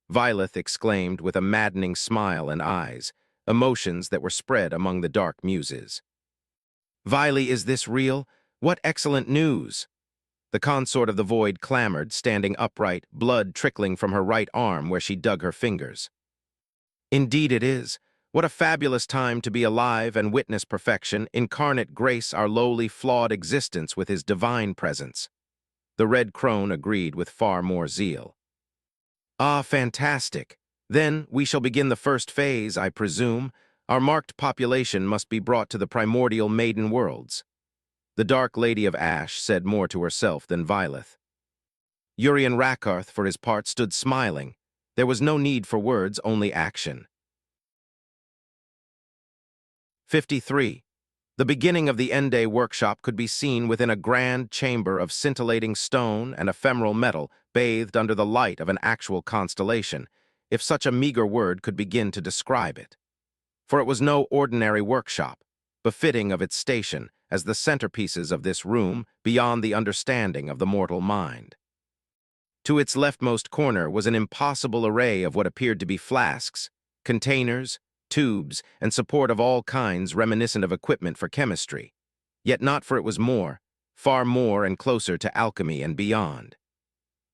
S1: Vileth exclaimed with a maddening smile and eyes, emotions that were spread among the dark muses. "Vili, is this real? What excellent news!" The consort of the void clamored, standing upright, blood trickling from her right arm where she dug her fingers. "Indeed it is. What a fabulous time to be alive and witness perfection, incarnate grace our lowly, flawed existence with his divine presence." The red crone agreed with far more zeal. "Ah, fantastic. Then we shall begin the first phase, I presume. Our marked population must be brought to the primordial maiden worlds." The Dark Lady of Ash said more to herself than Vileth. Urian Rakarth, for his part, stood smiling. There was no need for words, only action. 53. The beginning of the Ende workshop could be seen within a grand chamber of scintillating stone and ephemeral metal bathed under the light of an actual constellation, if such a meager word could begin to describe it. For it was no ordinary workshop, befitting of its station as the centerpieces of this room beyond the understanding of the mortal mind. To its leftmost corner was an impossible array of what appeared to be flasks, containers, tubes, and support of all kinds reminiscent of equipment for chemistry, yet not, for it was more, far more and closer to alchemy and beyond.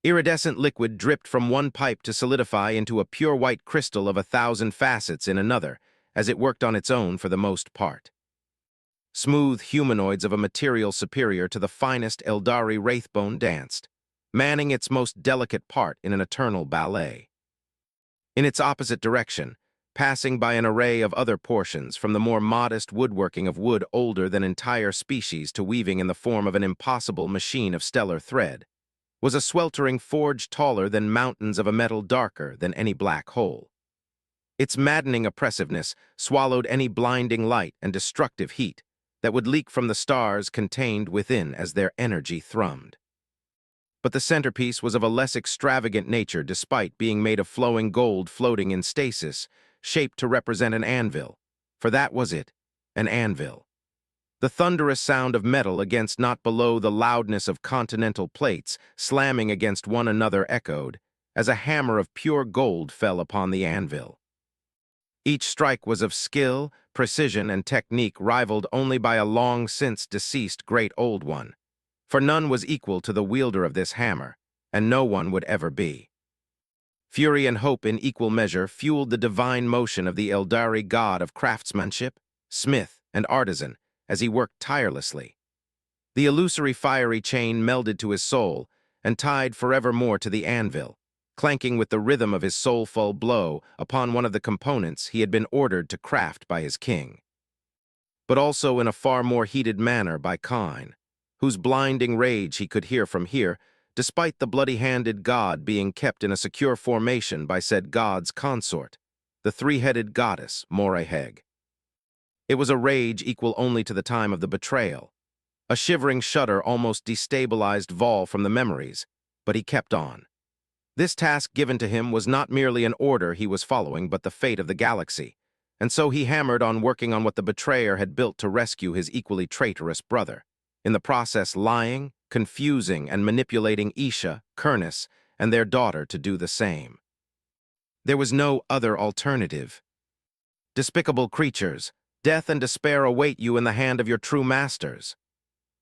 S1: Iridescent liquid dripped from one pipe to solidify into a pure white crystal of 1,000 facets in another, as it worked on its own for the most part. Smooth humanoids of a material superior to the finest Eldari wraithbone danced, manning its most delicate part in an eternal ballet. In its opposite direction, passing by an array of other portions from the more modest woodworking of wood older than entire species to weaving in the form of an impossible machine of stellar thread, was a sweltering forge taller than mountains of a metal darker than any black hole. Its maddening oppressiveness swallowed any blinding light and destructive heat that would leak from the stars contained within as their energy thrummed. But the centerpiece was of a less extravagant nature despite being made of flowing gold floating in stasis, shaped to represent an anvil, for that was it, an anvil. The thunderous sound of metal against not below the loudness of continental plates slamming against one another echoed, as a hammer of pure gold fell upon the anvil. Each strike was of skill, precision, and technique rivaled only by a long-since deceased great old one, for none was equal to the wielder of this hammer, and no one would ever be. Fury and hope in equal measure fueled the divine motion of the Eldari god of craftsmanship, smith, and artisan as he worked tirelessly. The illusory fiery chain melded to his soul and tied forevermore to the anvil, clanking with the rhythm of his soulful blow upon one of the components he had been ordered to craft by his king. but also in a far more heated manner by Kine, whose blinding rage he could hear from here, despite the bloody-handed god being kept in a secure formation by said god's consort, the three-headed goddess Moreheg. It was a rage equal only to the time of the betrayal. A shivering shudder almost destabilized Vol from the memories, but he kept on. This task given to him was not merely an order he was following, but the fate of the galaxy, and so he hammered on working on what the betrayer had built to rescue his equally traitorous brother, in the process lying, confusing, and manipulating Isha, Kurnis, and their daughter to do the same. There was no other alternative. Despicable creatures, death and despair await you in the hand of your true masters.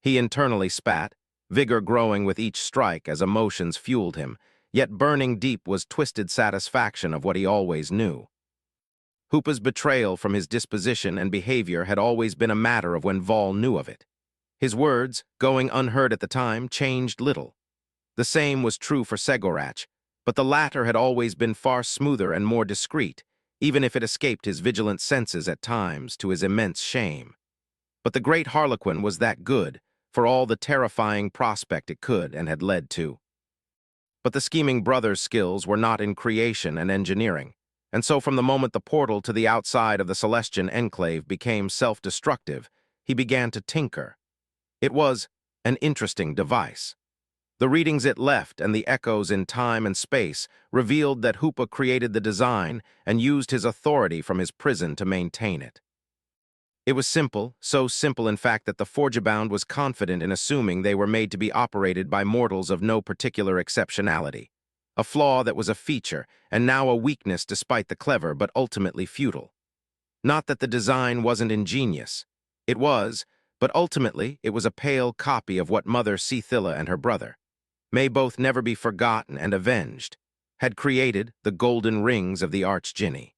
S1: He internally spat, vigor growing with each strike as emotions fueled him, yet burning deep was twisted satisfaction of what he always knew. Hoopa's betrayal from his disposition and behavior had always been a matter of when Vol knew of it. His words, going unheard at the time, changed little. The same was true for Segorach, but the latter had always been far smoother and more discreet, even if it escaped his vigilant senses at times to his immense shame. But the great Harlequin was that good, for all the terrifying prospect it could and had led to. But the scheming brother's skills were not in creation and engineering, and so from the moment the portal to the outside of the Celestian enclave became self-destructive, he began to tinker. It was an interesting device. The readings it left and the echoes in time and space revealed that Hoopa created the design and used his authority from his prison to maintain it. It was simple, so simple in fact that the Forgebound was confident in assuming they were made to be operated by mortals of no particular exceptionality, a flaw that was a feature and now a weakness despite the clever but ultimately futile. Not that the design wasn't ingenious. It was, but ultimately it was a pale copy of what Mother Ceila and her brother, may both never be forgotten and avenged, had created, the golden rings of the Archdjinni.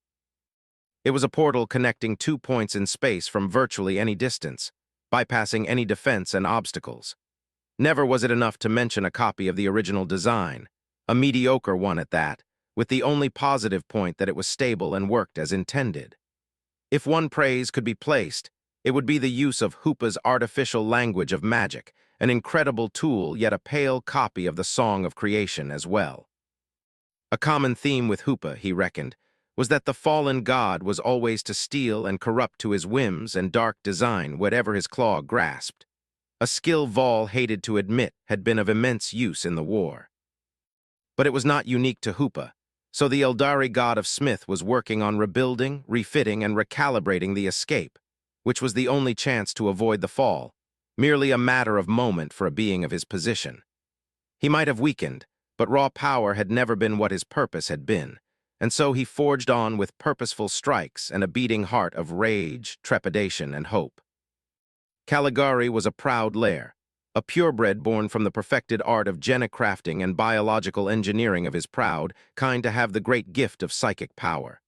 S1: It was a portal connecting 2 points in space from virtually any distance, bypassing any defense and obstacles. Never was it enough to mention a copy of the original design, a mediocre one at that, with the only positive point that it was stable and worked as intended. If one praise could be placed, it would be the use of Hoopa's artificial language of magic, an incredible tool yet a pale copy of the Song of Creation as well. A common theme with Hoopa, he reckoned, was that the fallen god was always to steal and corrupt to his whims and dark design whatever his claw grasped, a skill Vol hated to admit had been of immense use in the war. But it was not unique to Hoopa, so the Eldari god of Smith was working on rebuilding, refitting, and recalibrating the escape, which was the only chance to avoid the fall, merely a matter of moment for a being of his position. He might have weakened, but raw power had never been what his purpose had been, and so he forged on with purposeful strikes and a beating heart of rage, trepidation, and hope. Caligari was a proud lair, a purebred born from the perfected art of genocrafting and biological engineering of his proud kind to have the great gift of psychic power.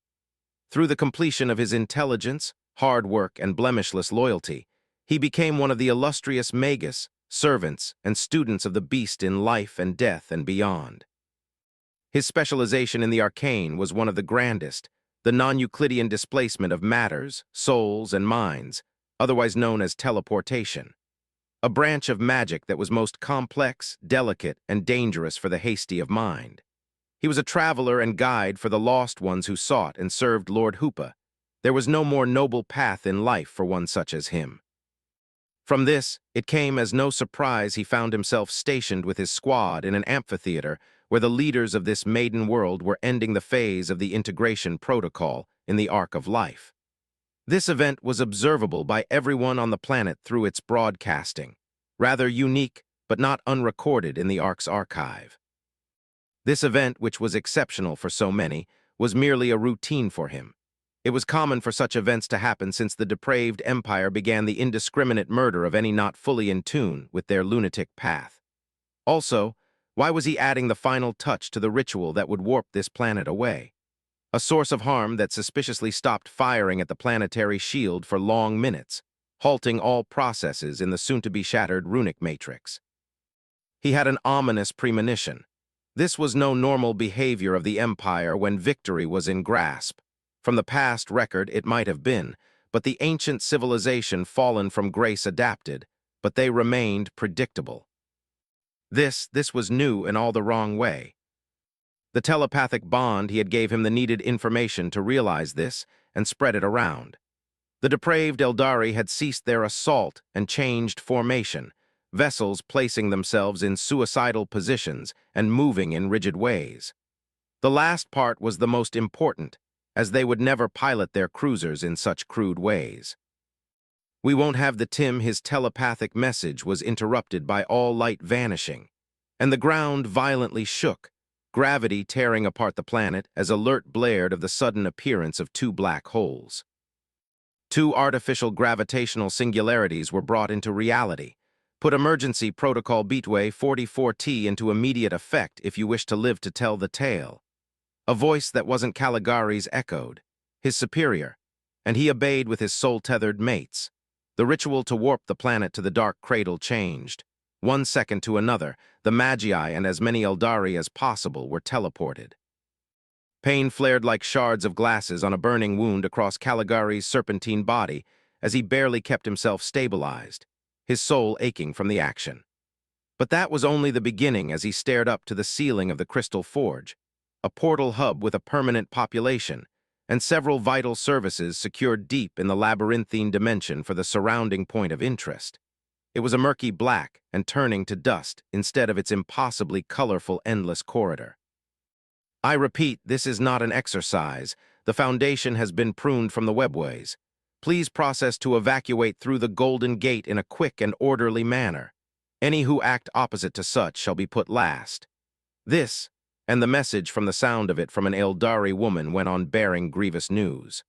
S1: Through the completion of his intelligence, hard work, and blemishless loyalty, he became one of the illustrious magus, servants, and students of the beast in life and death and beyond. His specialization in the arcane was one of the grandest, the non-Euclidean displacement of matters, souls, and minds, otherwise known as teleportation, a branch of magic that was most complex, delicate, and dangerous for the hasty of mind. He was a traveler and guide for the lost ones who sought and served Lord Hoopa. There was no more noble path in life for one such as him. From this, it came as no surprise he found himself stationed with his squad in an amphitheater where the leaders of this maiden world were ending the phase of the integration protocol in the arc of life. This event was observable by everyone on the planet through its broadcasting, rather unique but not unrecorded in the arc's archive. This event, which was exceptional for so many, was merely a routine for him. It was common for such events to happen since the depraved empire began the indiscriminate murder of any not fully in tune with their lunatic path. Also, why was he adding the final touch to the ritual that would warp this planet away? A source of harm that suspiciously stopped firing at the planetary shield for long minutes, halting all processes in the soon-to-be-shattered runic matrix. He had an ominous premonition. This was no normal behavior of the Empire when victory was in grasp. From the past record, it might have been, but the ancient civilization fallen from grace adapted, but they remained predictable. This was new in all the wrong way. The telepathic bond he had gave him the needed information to realize this and spread it around. The depraved Eldari had ceased their assault and changed formation, vessels placing themselves in suicidal positions and moving in rigid ways. The last part was the most important, as they would never pilot their cruisers in such crude ways. "We won't have the Tim," his telepathic message was interrupted by all light vanishing, and the ground violently shook, gravity tearing apart the planet as alert blared of the sudden appearance of two black holes. Two artificial gravitational singularities were brought into reality. Put emergency protocol Beatway 44T into immediate effect if you wish to live to tell the tale. A voice that wasn't Caligari's echoed, his superior, and he obeyed with his soul-tethered mates. The ritual to warp the planet to the dark cradle changed. 1 second to another, the Magi and as many Eldari as possible were teleported. Pain flared like shards of glasses on a burning wound across Caligari's serpentine body as he barely kept himself stabilized, his soul aching from the action. But that was only the beginning as he stared up to the ceiling of the Crystal Forge, a portal hub with a permanent population, and several vital services secured deep in the labyrinthine dimension for the surrounding point of interest. It was a murky black and turning to dust instead of its impossibly colorful endless corridor. "I repeat, this is not an exercise. The foundation has been pruned from the webways. Please process to evacuate through the Golden Gate in a quick and orderly manner. Any who act opposite to such shall be put last." This, and the message from the sound of it from an Eldari woman went on bearing grievous news.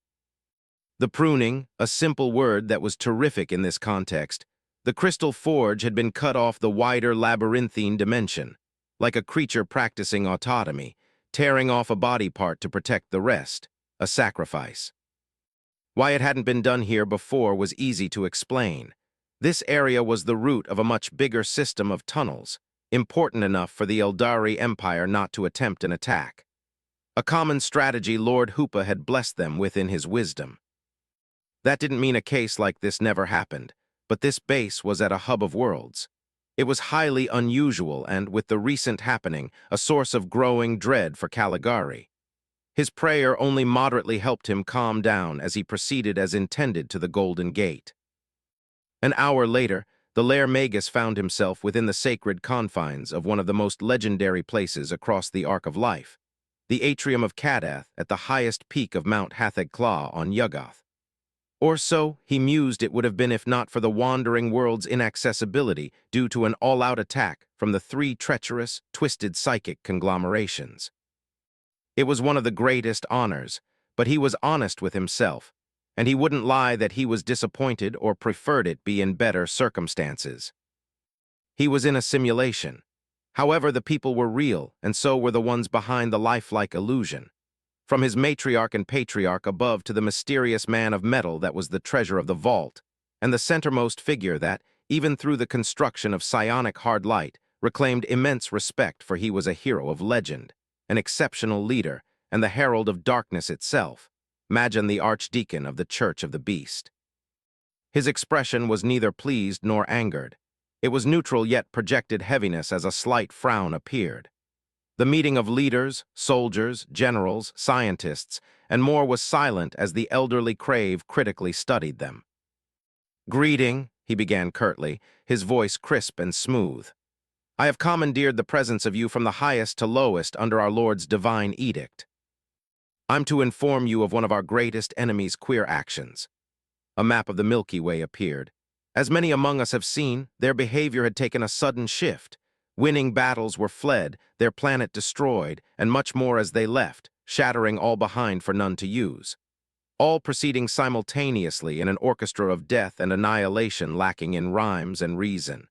S1: The pruning, a simple word that was terrific in this context, the Crystal Forge had been cut off the wider labyrinthine dimension, like a creature practicing autotomy, tearing off a body part to protect the rest, a sacrifice. Why it hadn't been done here before was easy to explain. This area was the root of a much bigger system of tunnels, important enough for the Eldari Empire not to attempt an attack. A common strategy Lord Hoopa had blessed them with in his wisdom. That didn't mean a case like this never happened, but this base was at a hub of worlds. It was highly unusual and, with the recent happening, a source of growing dread for Caligari. His prayer only moderately helped him calm down as he proceeded as intended to the Golden Gate. An hour later, the Lair Magus found himself within the sacred confines of one of the most legendary places across the Arc of Life, the Atrium of Kadath at the highest peak of Mount Hatheg-Claw on Yuggoth. Or so he mused it would have been if not for the wandering world's inaccessibility due to an all-out attack from the three treacherous, twisted psychic conglomerations. It was one of the greatest honors, but he was honest with himself, and he wouldn't lie that he was disappointed or preferred it be in better circumstances. He was in a simulation. However, the people were real, and so were the ones behind the lifelike illusion. From his matriarch and patriarch above to the mysterious man of metal that was the treasure of the vault, and the centermost figure that, even through the construction of psionic hard light, reclaimed immense respect, for he was a hero of legend, an exceptional leader, and the herald of darkness itself, Magan the Archdeacon of the Church of the Beast. His expression was neither pleased nor angered. It was neutral yet projected heaviness as a slight frown appeared. The meeting of leaders, soldiers, generals, scientists, and more was silent as the elderly Crave critically studied them. "Greeting," he began curtly, his voice crisp and smooth. "I have commandeered the presence of you from the highest to lowest under our Lord's divine edict. I'm to inform you of one of our greatest enemies' queer actions." A map of the Milky Way appeared. As many among us have seen, their behavior had taken a sudden shift. Winning battles were fled, their planet destroyed, and much more as they left, shattering all behind for none to use. All proceeding simultaneously in an orchestra of death and annihilation lacking in rhymes and reason.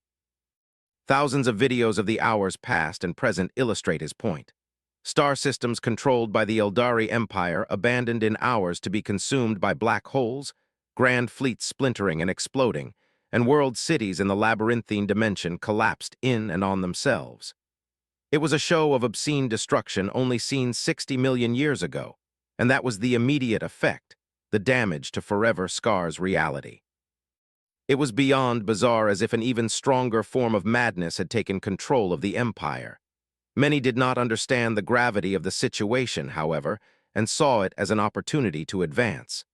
S1: Thousands of videos of the hours past and present illustrate his point. Star systems controlled by the Eldari Empire abandoned in hours to be consumed by black holes, grand fleets splintering and exploding, and world cities in the labyrinthine dimension collapsed in and on themselves. It was a show of obscene destruction only seen 60 million years ago, and that was the immediate effect. the damage to forever scars reality. It was beyond bizarre, as if an even stronger form of madness had taken control of the Empire. Many did not understand the gravity of the situation, however, and saw it as an opportunity to advance.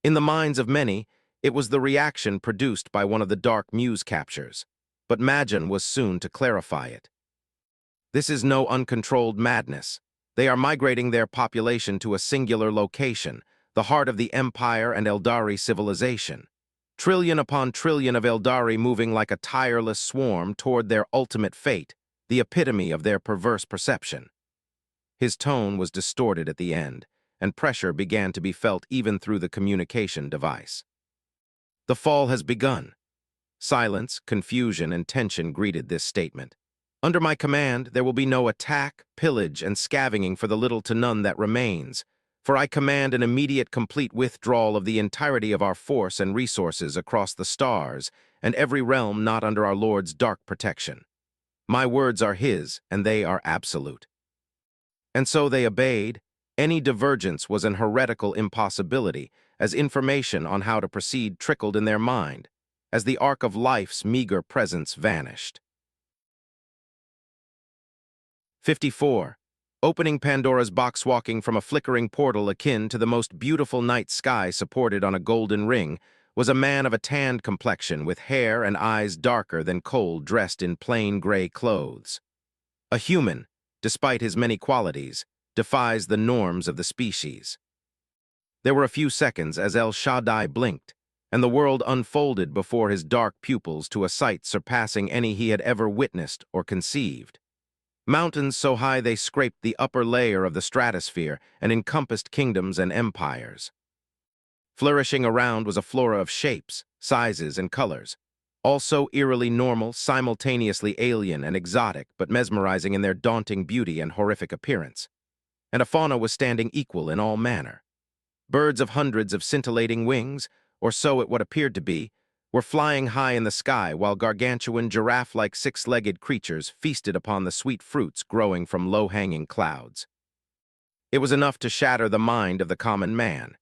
S1: In the minds of many, it was the reaction produced by one of the Dark Muse captures, but Majan was soon to clarify it. This is no uncontrolled madness. They are migrating their population to a singular location, the heart of the Empire and Eldari civilization. Trillion upon trillion of Eldari moving like a tireless swarm toward their ultimate fate, the epitome of their perverse perception. His tone was distorted at the end, and pressure began to be felt even through the communication device. The fall has begun. Silence, confusion, and tension greeted this statement. Under my command, there will be no attack, pillage, and scavenging for the little to none that remains, for I command an immediate complete withdrawal of the entirety of our force and resources across the stars and every realm not under our Lord's dark protection. My words are his, and they are absolute. And so they obeyed. Any divergence was an heretical impossibility, as information on how to proceed trickled in their mind, as the arc of life's meager presence vanished. 54. Opening Pandora's box, walking from a flickering portal akin to the most beautiful night sky supported on a golden ring, was a man of a tanned complexion with hair and eyes darker than coal, dressed in plain gray clothes. A human, despite his many qualities, defies the norms of the species. There were a few seconds as El Shaddai blinked, and the world unfolded before his dark pupils to a sight surpassing any he had ever witnessed or conceived. Mountains so high they scraped the upper layer of the stratosphere and encompassed kingdoms and empires. Flourishing around was a flora of shapes, sizes, and colors, all so eerily normal, simultaneously alien and exotic, but mesmerizing in their daunting beauty and horrific appearance. And a fauna was standing equal in all manner. Birds of hundreds of scintillating wings, or so it what appeared to be, were flying high in the sky, while gargantuan giraffe-like six-legged creatures feasted upon the sweet fruits growing from low-hanging clouds. It was enough to shatter the mind of the common man.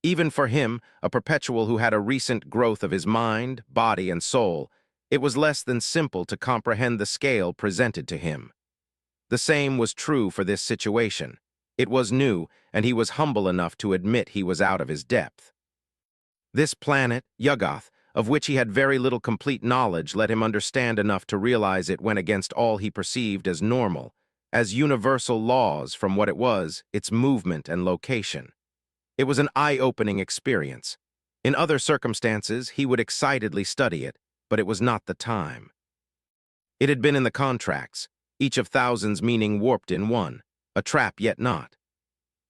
S1: Even for him, a perpetual who had a recent growth of his mind, body, and soul, it was less than simple to comprehend the scale presented to him. The same was true for this situation. It was new, and he was humble enough to admit he was out of his depth. This planet, Yuggoth, of which he had very little complete knowledge, let him understand enough to realize it went against all he perceived as normal, as universal laws from what it was, its movement and location. It was an eye-opening experience. In other circumstances, he would excitedly study it, but it was not the time. It had been in the contracts, each of thousands meaning warped in one, a trap yet not.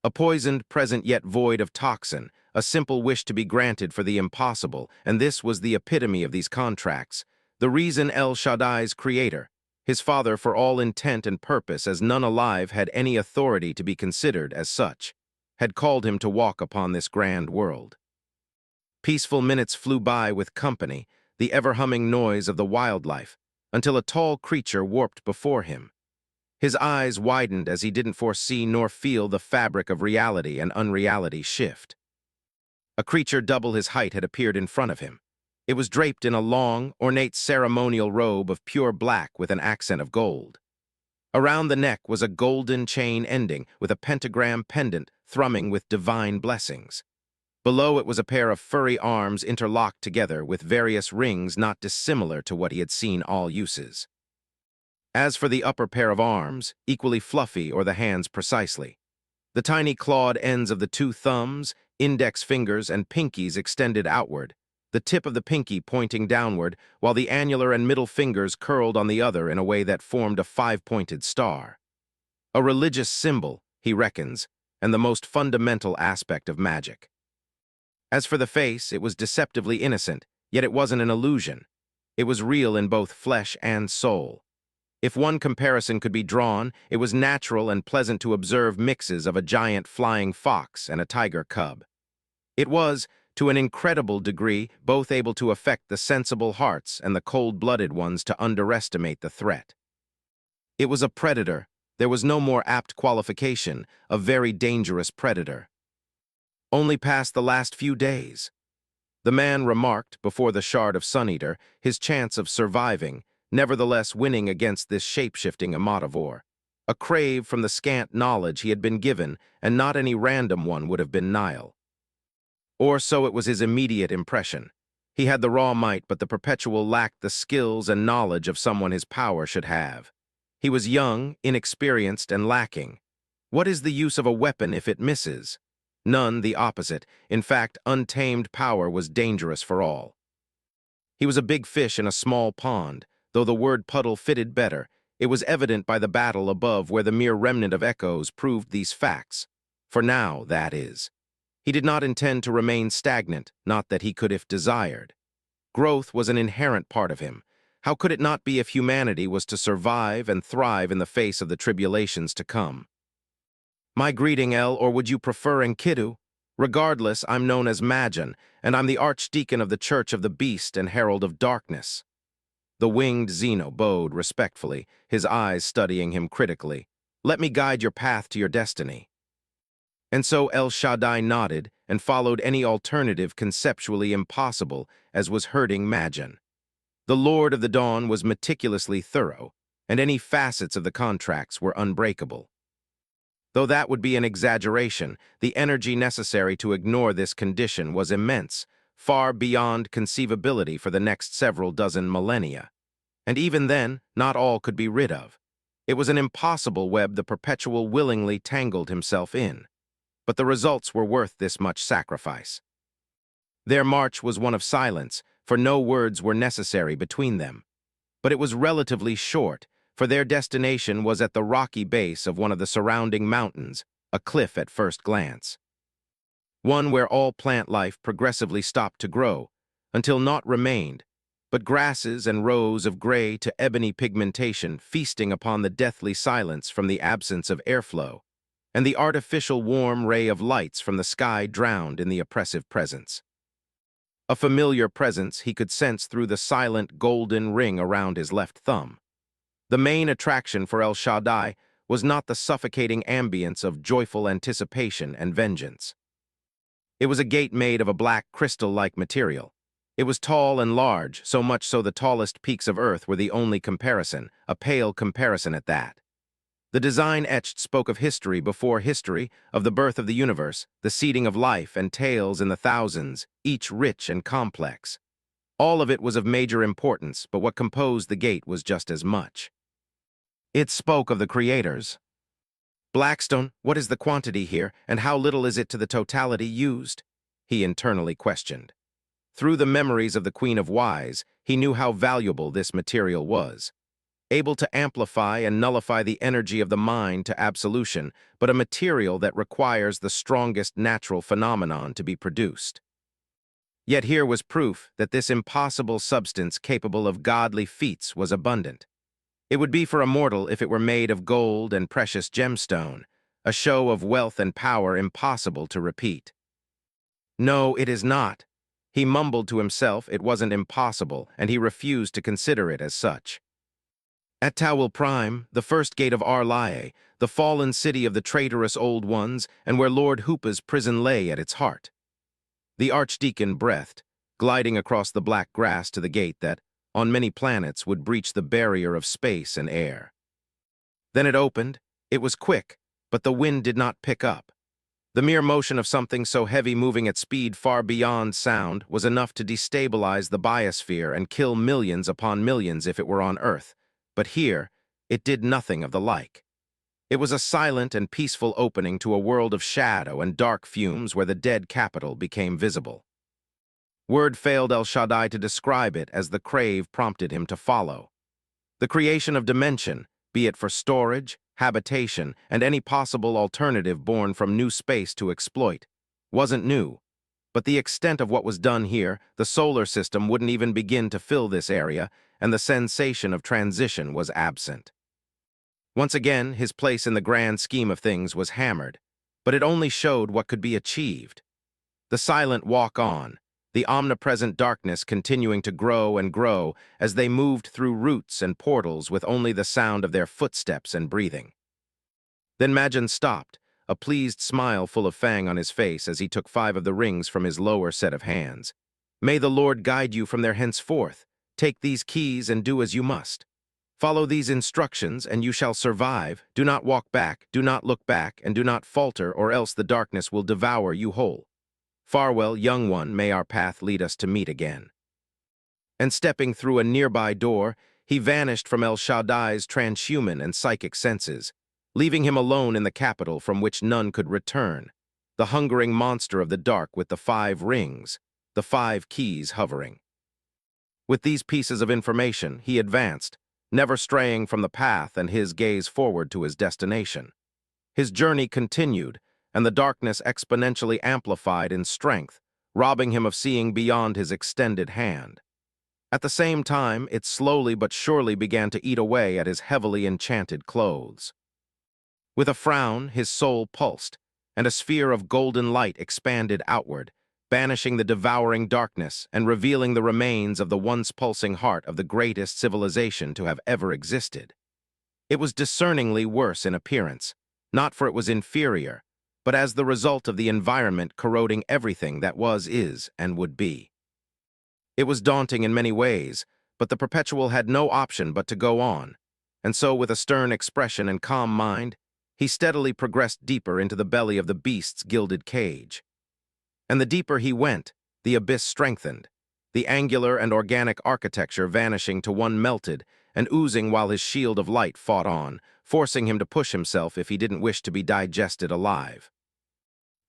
S1: A poisoned present yet void of toxin, a simple wish to be granted for the impossible, and this was the epitome of these contracts, the reason El Shaddai's creator, his father for all intent and purpose, as none alive had any authority to be considered as such, had called him to walk upon this grand world. Peaceful minutes flew by with company, the ever-humming noise of the wildlife, until a tall creature warped before him. His eyes widened as he didn't foresee nor feel the fabric of reality and unreality shift. A creature double his height had appeared in front of him. It was draped in a long, ornate ceremonial robe of pure black with an accent of gold. Around the neck was a golden chain ending with a pentagram pendant thrumming with divine blessings. Below it was a pair of furry arms interlocked together with various rings not dissimilar to what he had seen all uses. As for the upper pair of arms, equally fluffy, or the hands precisely. The tiny clawed ends of the two thumbs, index fingers, and pinkies extended outward, the tip of the pinky pointing downward, while the annular and middle fingers curled on the other in a way that formed a five-pointed star. A religious symbol, he reckons, and the most fundamental aspect of magic. As for the face, it was deceptively innocent, yet it wasn't an illusion. It was real in both flesh and soul. If one comparison could be drawn, it was natural and pleasant to observe mixes of a giant flying fox and a tiger cub. It was, to an incredible degree, both able to affect the sensible hearts and the cold-blooded ones to underestimate the threat. It was a predator. There was no more apt qualification, a very dangerous predator. Only past the last few days. The man remarked, before the shard of Sun-Eater, his chance of surviving, nevertheless winning against this shape-shifting Immortal. A crave from the scant knowledge he had been given, and not any random one would have been nihil. Or so it was his immediate impression. He had the raw might, but the perpetual lacked the skills and knowledge of someone his power should have. He was young, inexperienced, and lacking. What is the use of a weapon if it misses? None, the opposite. In fact, untamed power was dangerous for all. He was a big fish in a small pond, though the word puddle fitted better. It was evident by the battle above where the mere remnant of echoes proved these facts. For now, that is. He did not intend to remain stagnant, not that he could if desired. Growth was an inherent part of him. How could it not be if humanity was to survive and thrive in the face of the tribulations to come? My greeting, El, or would you prefer Enkidu? Regardless, I'm known as Majan, and I'm the archdeacon of the Church of the Beast and Herald of Darkness. The winged Zeno bowed respectfully, his eyes studying him critically. Let me guide your path to your destiny. And so El Shaddai nodded and followed any alternative conceptually impossible as was hurting Majan. The Lord of the Dawn was meticulously thorough, and any facets of the contracts were unbreakable. Though that would be an exaggeration, the energy necessary to ignore this condition was immense, far beyond conceivability for the next several dozen millennia. And even then, not all could be rid of. It was an impossible web the Perpetual willingly tangled himself in. But the results were worth this much sacrifice. Their march was one of silence, for no words were necessary between them. But it was relatively short, for their destination was at the rocky base of one of the surrounding mountains, a cliff at first glance. One where all plant life progressively stopped to grow, until naught remained, but grasses and rows of gray to ebony pigmentation feasting upon the deathly silence from the absence of airflow, and the artificial warm ray of lights from the sky drowned in the oppressive presence. A familiar presence he could sense through the silent golden ring around his left thumb. The main attraction for El Shaddai was not the suffocating ambience of joyful anticipation and vengeance. It was a gate made of a black crystal-like material. It was tall and large, so much so the tallest peaks of Earth were the only comparison, a pale comparison at that. The design etched spoke of history before history, of the birth of the universe, the seeding of life, and tales in the thousands, each rich and complex. All of it was of major importance, but what composed the gate was just as much. It spoke of the creators. Blackstone, what is the quantity here, and how little is it to the totality used? He internally questioned. Through the memories of the Queen of Wise, he knew how valuable this material was. Able to amplify and nullify the energy of the mind to absolution, but a material that requires the strongest natural phenomenon to be produced. Yet here was proof that this impossible substance capable of godly feats was abundant. It would be for a mortal if it were made of gold and precious gemstone, a show of wealth and power impossible to repeat. No, it is not. He mumbled to himself it wasn't impossible, and he refused to consider it as such. At Tawil Prime, the first gate of Arlae, the fallen city of the traitorous Old Ones, and where Lord Hoopa's prison lay at its heart. The archdeacon breathed, gliding across the black grass to the gate that, on many planets, would breach the barrier of space and air. Then it opened. It was quick, but the wind did not pick up. The mere motion of something so heavy moving at speed far beyond sound was enough to destabilize the biosphere and kill millions upon millions if it were on Earth. But here, it did nothing of the like. It was a silent and peaceful opening to a world of shadow and dark fumes where the dead capital became visible. Word failed El Shaddai to describe it as the crave prompted him to follow. The creation of dimension, be it for storage, habitation, and any possible alternative born from new space to exploit, wasn't new. But the extent of what was done here, the solar system wouldn't even begin to fill this area, and the sensation of transition was absent. Once again, his place in the grand scheme of things was hammered, but it only showed what could be achieved. The silent walk on, the omnipresent darkness continuing to grow and grow as they moved through roots and portals with only the sound of their footsteps and breathing. Then Majan stopped, a pleased smile full of fang on his face as he took 5 of the rings from his lower set of hands. "May the Lord guide you from there henceforth. Take these keys and do as you must. Follow these instructions, and you shall survive. Do not walk back, do not look back, and do not falter, or else the darkness will devour you whole. Farewell, young one, may our path lead us to meet again." And stepping through a nearby door, he vanished from El Shaddai's transhuman and psychic senses, leaving him alone in the capital from which none could return, the hungering monster of the dark with the 5 rings, the 5 keys hovering. With these pieces of information, he advanced, never straying from the path and his gaze forward to his destination. His journey continued, and the darkness exponentially amplified in strength, robbing him of seeing beyond his extended hand. At the same time, it slowly but surely began to eat away at his heavily enchanted clothes. With a frown, his soul pulsed, and a sphere of golden light expanded outward, banishing the devouring darkness and revealing the remains of the once pulsing heart of the greatest civilization to have ever existed. It was discerningly worse in appearance, not for it was inferior, but as the result of the environment corroding everything that was, is, and would be. It was daunting in many ways, but the Perpetual had no option but to go on, and so with a stern expression and calm mind, he steadily progressed deeper into the belly of the beast's gilded cage. And the deeper he went, the abyss strengthened, the angular and organic architecture vanishing to one melted and oozing while his shield of light fought on, forcing him to push himself if he didn't wish to be digested alive.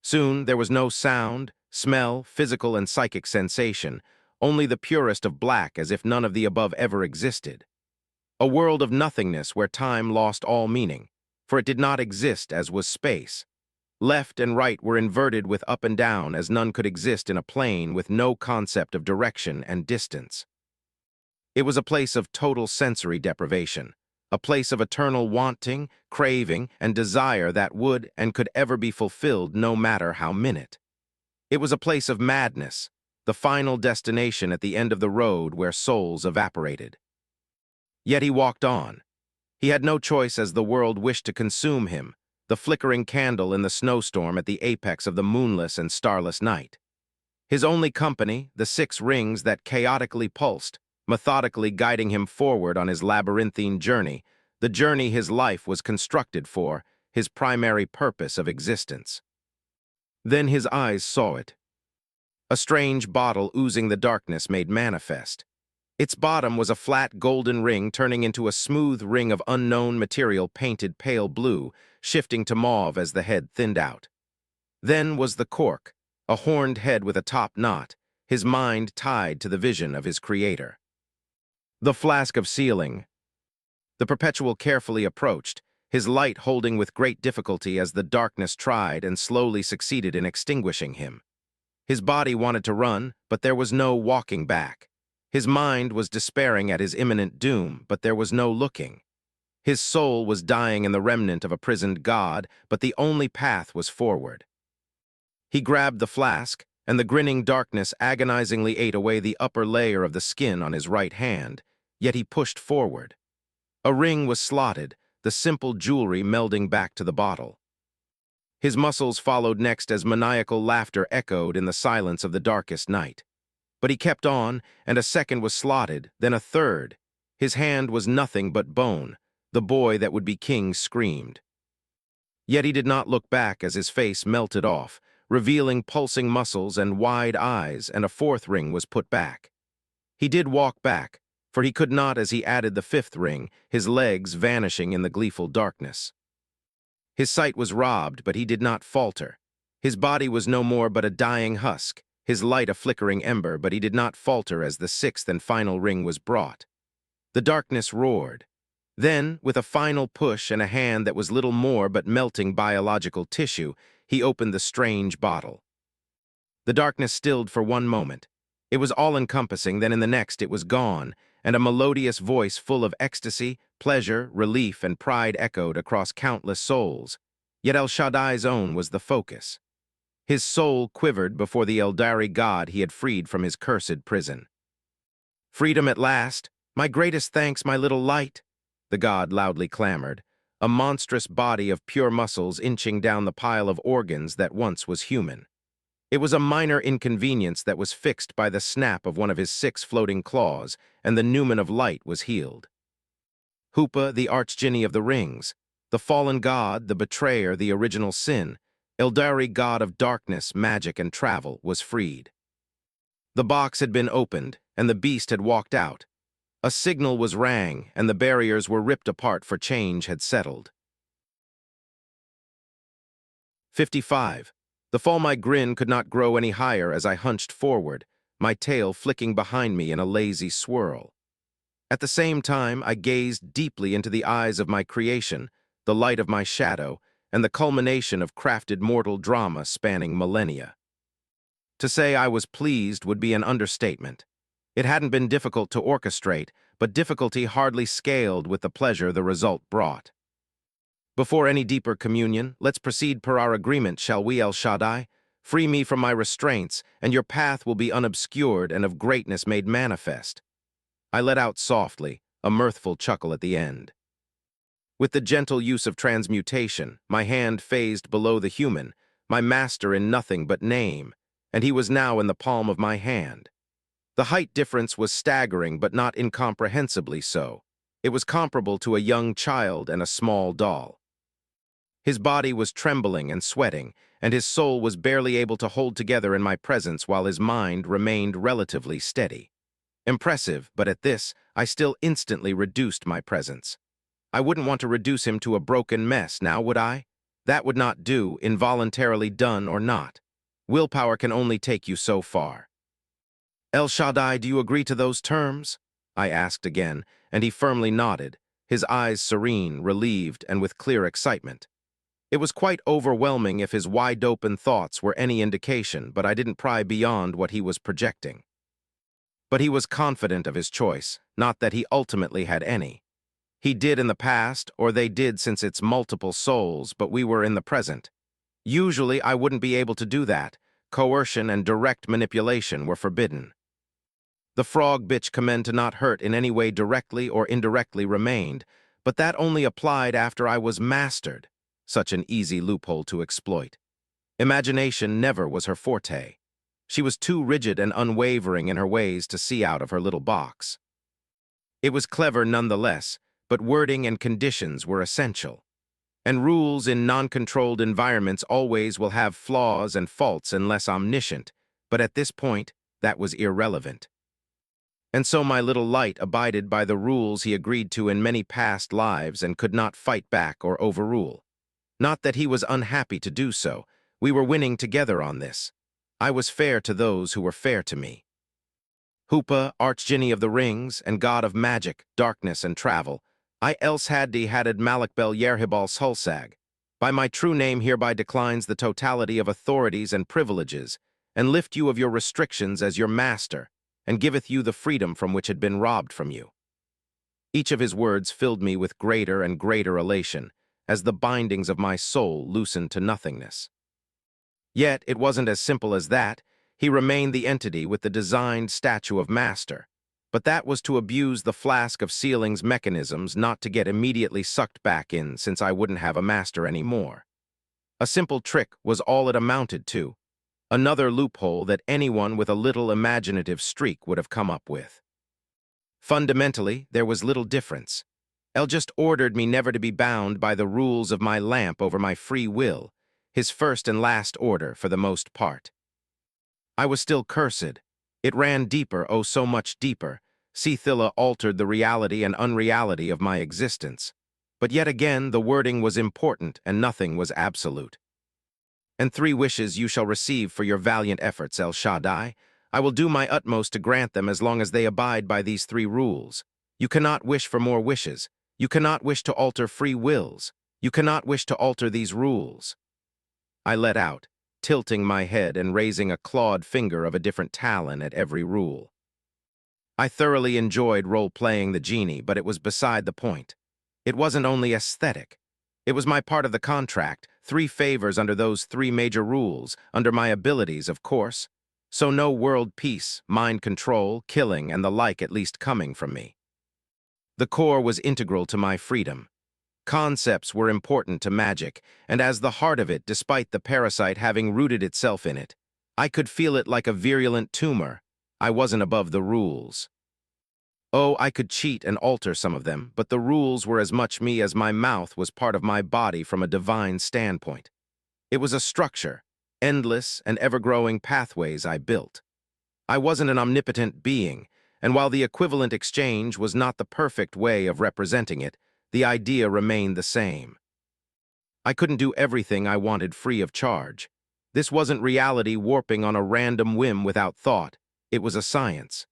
S1: Soon there was no sound, smell, physical and psychic sensation, only the purest of black as if none of the above ever existed. A world of nothingness where time lost all meaning, for it did not exist as was space. Left and right were inverted with up and down as none could exist in a plane with no concept of direction and distance. It was a place of total sensory deprivation, a place of eternal wanting, craving, and desire that would and could ever be fulfilled no matter how minute. It was a place of madness, the final destination at the end of the road where souls evaporated. Yet he walked on. He had no choice as the world wished to consume him, the flickering candle in the snowstorm at the apex of the moonless and starless night. His only company, the 6 rings that chaotically pulsed, methodically guiding him forward on his labyrinthine journey, the journey his life was constructed for, his primary purpose of existence. Then his eyes saw it. A strange bottle oozing the darkness made manifest. Its bottom was a flat golden ring turning into a smooth ring of unknown material painted pale blue, shifting to mauve as the head thinned out. Then was the cork, a horned head with a top knot, his mind tied to the vision of his creator. The flask of sealing. The Perpetual carefully approached, his light holding with great difficulty as the darkness tried and slowly succeeded in extinguishing him. His body wanted to run, but there was no walking back. His mind was despairing at his imminent doom, but there was no looking. His soul was dying in the remnant of a prisoned god, but the only path was forward. He grabbed the flask, and the grinning darkness agonizingly ate away the upper layer of the skin on his right hand, yet he pushed forward. A ring was slotted, the simple jewelry melding back to the bottle. His muscles followed next as maniacal laughter echoed in the silence of the darkest night. But he kept on, and a second was slotted, then a third. His hand was nothing but bone. The boy that would be king screamed. Yet he did not look back as his face melted off, revealing pulsing muscles and wide eyes, and a 4th ring was put back. He did walk back, for he could not as he added the 5th ring, his legs vanishing in the gleeful darkness. His sight was robbed, but he did not falter. His body was no more but a dying husk, his light a flickering ember, but he did not falter as the 6th and final ring was brought. The darkness roared. Then, with a final push and a hand that was little more but melting biological tissue, he opened the strange bottle. The darkness stilled for one moment. It was all-encompassing, then in the next it was gone, and a melodious voice full of ecstasy, pleasure, relief, and pride echoed across countless souls. Yet El Shaddai's own was the focus. His soul quivered before the Eldari god he had freed from his cursed prison. "Freedom at last! My greatest thanks, my little light!" the god loudly clamored, a monstrous body of pure muscles inching down the pile of organs that once was human. It was a minor inconvenience that was fixed by the snap of one of his 6 floating claws, and the Numen of Light was healed. Hoopa, the Archdjinni of the Rings, the fallen god, the betrayer, the original sin, Eldari, god of darkness, magic, and travel, was freed. The box had been opened, and the beast had walked out. A signal was rang, and the barriers were ripped apart, for change had settled. 55. The fall my grin could not grow any higher as I hunched forward, my tail flicking behind me in a lazy swirl. At the same time, I gazed deeply into the eyes of my creation, the light of my shadow, and the culmination of crafted mortal drama spanning millennia. To say I was pleased would be an understatement. It hadn't been difficult to orchestrate, but difficulty hardly scaled with the pleasure the result brought. Before any deeper communion, let's proceed per our agreement, shall we, El Shaddai? Free me from my restraints, and your path will be unobscured and of greatness made manifest. I let out softly, a mirthful chuckle at the end. With the gentle use of transmutation, my hand phased below the human, my master in nothing but name, and he was now in the palm of my hand. The height difference was staggering, but not incomprehensibly so. It was comparable to a young child and a small doll. His body was trembling and sweating, and his soul was barely able to hold together in my presence while his mind remained relatively steady. Impressive, but at this, I still instantly reduced my presence. I wouldn't want to reduce him to a broken mess, now would I? That would not do, involuntarily done or not. Willpower can only take you so far. El Shaddai, do you agree to those terms? I asked again, and he firmly nodded, his eyes serene, relieved, and with clear excitement. It was quite overwhelming if his wide-open thoughts were any indication, but I didn't pry beyond what he was projecting. But he was confident of his choice, not that he ultimately had any. He did in the past, or they did since it's multiple souls, but we were in the present. Usually I wouldn't be able to do that. Coercion and direct manipulation were forbidden. The frog bitch command to not hurt in any way directly or indirectly remained, but that only applied after I was mastered. Such an easy loophole to exploit. Imagination never was her forte. She was too rigid and unwavering in her ways to see out of her little box. It was clever nonetheless, but wording and conditions were essential. And rules in non-controlled environments always will have flaws and faults unless omniscient, but at this point, that was irrelevant. And so my little light abided by the rules he agreed to in many past lives and could not fight back or overrule. Not that he was unhappy to do so. We were winning together on this. I was fair to those who were fair to me. Hoopa, Archdjinni of the Rings, and god of magic, darkness, and travel, I else haddi hadded Malakbel Yerhibal Sulsag. By my true name hereby declines the totality of authorities and privileges, and lift you of your restrictions as your master, and giveth you the freedom from which had been robbed from you. Each of his words filled me with greater and greater elation, as the bindings of my soul loosened to nothingness. Yet it wasn't as simple as that. He remained the entity with the designed statue of master, but that was to abuse the flask of sealing's mechanisms, not to get immediately sucked back in since I wouldn't have a master anymore. A simple trick was all it amounted to, another loophole that anyone with a little imaginative streak would have come up with. Fundamentally, there was little difference. El just ordered me never to be bound by the rules of my lamp over my free will, his first and last order for the most part. I was still cursed. It ran deeper, oh so much deeper. Ceila altered the reality and unreality of my existence. But yet again, the wording was important and nothing was absolute. And 3 wishes you shall receive for your valiant efforts, El Shaddai. I will do my utmost to grant them as long as they abide by these 3 rules. You cannot wish for more wishes. You cannot wish to alter free wills. You cannot wish to alter these rules. I let out, tilting my head and raising a clawed finger of a different talon at every rule. I thoroughly enjoyed role-playing the genie, but it was beside the point. It wasn't only aesthetic. It was my part of the contract, 3 favors under those 3 major rules, under my abilities, of course. So no world peace, mind control, killing, and the like at least coming from me. The core was integral to my freedom. Concepts were important to magic, and as the heart of it, despite the parasite having rooted itself in it, I could feel it like a virulent tumor. I wasn't above the rules. Oh, I could cheat and alter some of them, but the rules were as much me as my mouth was part of my body from a divine standpoint. It was a structure, endless and ever-growing pathways I built. I wasn't an omnipotent being, and while the equivalent exchange was not the perfect way of representing it, the idea remained the same. I couldn't do everything I wanted free of charge. This wasn't reality warping on a random whim without thought. It was a science.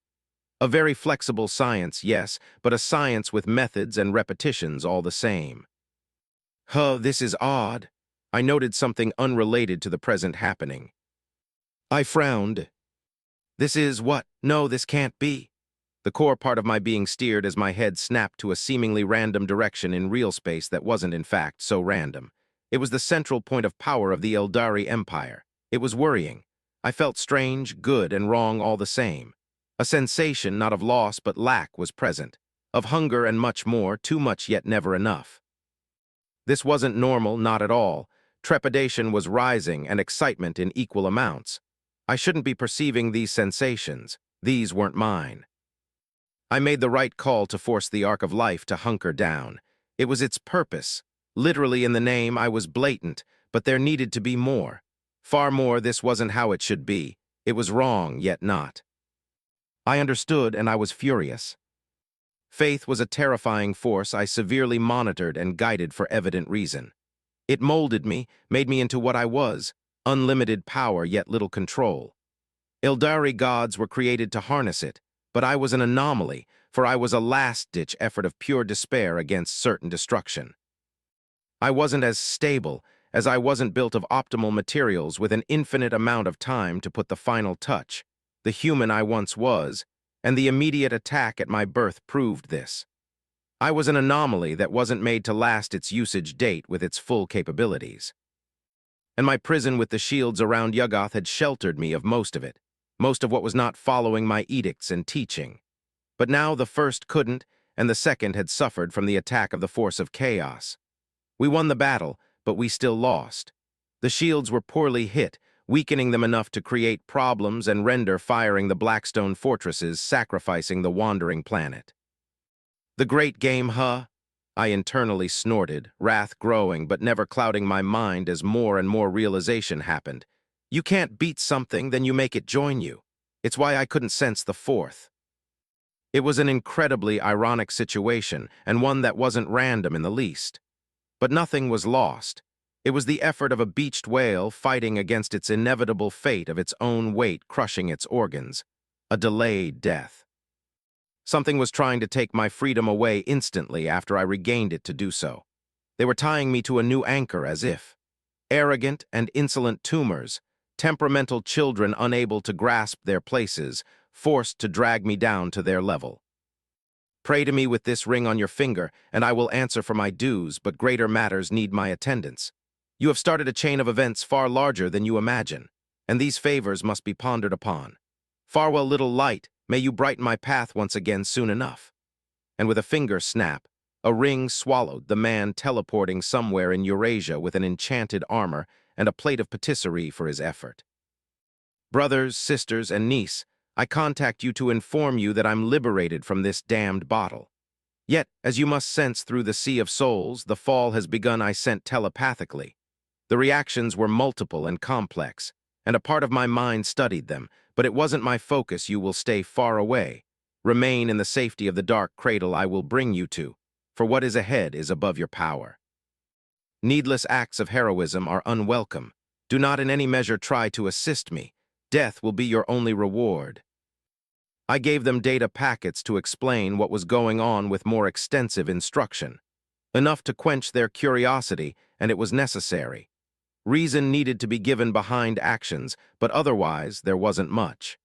S1: A very flexible science, yes, but a science with methods and repetitions all the same. This is odd. I noted something unrelated to the present happening. I frowned. This is what? No, this can't be. The core part of my being steered as my head snapped to a seemingly random direction in real space that wasn't, in fact, so random. It was the central point of power of the Eldari Empire. It was worrying. I felt strange, good, and wrong all the same. A sensation not of loss but lack was present, of hunger and much more, too much yet never enough. This wasn't normal, not at all. Trepidation was rising and excitement in equal amounts. I shouldn't be perceiving these sensations. These weren't mine. I made the right call to force the arc of life to hunker down. It was its purpose. Literally in the name, I was blatant, but there needed to be more. Far more. This wasn't how it should be. It was wrong, yet not. I understood, and I was furious. Faith was a terrifying force I severely monitored and guided for evident reason. It molded me, made me into what I was, unlimited power yet little control. Eldari gods were created to harness it, but I was an anomaly, for I was a last-ditch effort of pure despair against certain destruction. I wasn't as stable, as I wasn't built of optimal materials with an infinite amount of time to put the final touch, the human I once was, and the immediate attack at my birth proved this. I was an anomaly that wasn't made to last its usage date with its full capabilities. And my prison with the shields around Yuggoth had sheltered me of most of it, most of what was not following my edicts and teaching. But now the first couldn't, and the second had suffered from the attack of the force of chaos. We won the battle, but we still lost. The shields were poorly hit, weakening them enough to create problems and render firing the Blackstone fortresses, sacrificing the wandering planet. The great game, huh? I internally snorted, wrath growing but never clouding my mind as more and more realization happened. You can't beat something, then you make it join you. It's why I couldn't sense the fourth. It was an incredibly ironic situation, and one that wasn't random in the least. But nothing was lost. It was the effort of a beached whale fighting against its inevitable fate of its own weight crushing its organs. A delayed death. Something was trying to take my freedom away instantly after I regained it to do so. They were tying me to a new anchor as if. Arrogant and insolent tumors, temperamental children unable to grasp their places, forced to drag me down to their level. Pray to me with this ring on your finger, and I will answer for my dues, but greater matters need my attendance. You have started a chain of events far larger than you imagine, and these favors must be pondered upon. Farewell, little light, may you brighten my path once again soon enough. And with a finger snap, a ring swallowed, the man teleporting somewhere in Eurasia with an enchanted armor and a plate of patisserie for his effort. Brothers, sisters, and niece, I contact you to inform you that I'm liberated from this damned bottle. Yet, as you must sense through the sea of souls, the fall has begun. I sent telepathically. The reactions were multiple and complex, and a part of my mind studied them, but it wasn't my focus. You will stay far away. Remain in the safety of the dark cradle I will bring you to, for what is ahead is above your power. Needless acts of heroism are unwelcome. Do not in any measure try to assist me. Death will be your only reward. I gave them data packets to explain what was going on with more extensive instruction. Enough to quench their curiosity, and it was necessary. Reason needed to be given behind actions, but otherwise there wasn't much.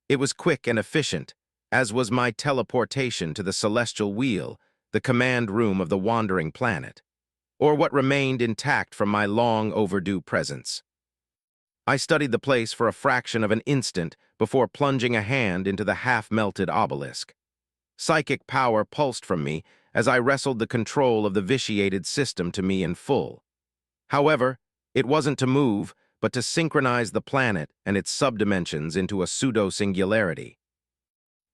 S1: It was quick and efficient, as was my teleportation to the celestial wheel, the command room of the wandering planet, or what remained intact from my long overdue presence. I studied the place for a fraction of an instant before plunging a hand into the half-melted obelisk. Psychic power pulsed from me, as I wrestled the control of the vitiated system to me in full. However, it wasn't to move, but to synchronize the planet and its subdimensions into a pseudo-singularity.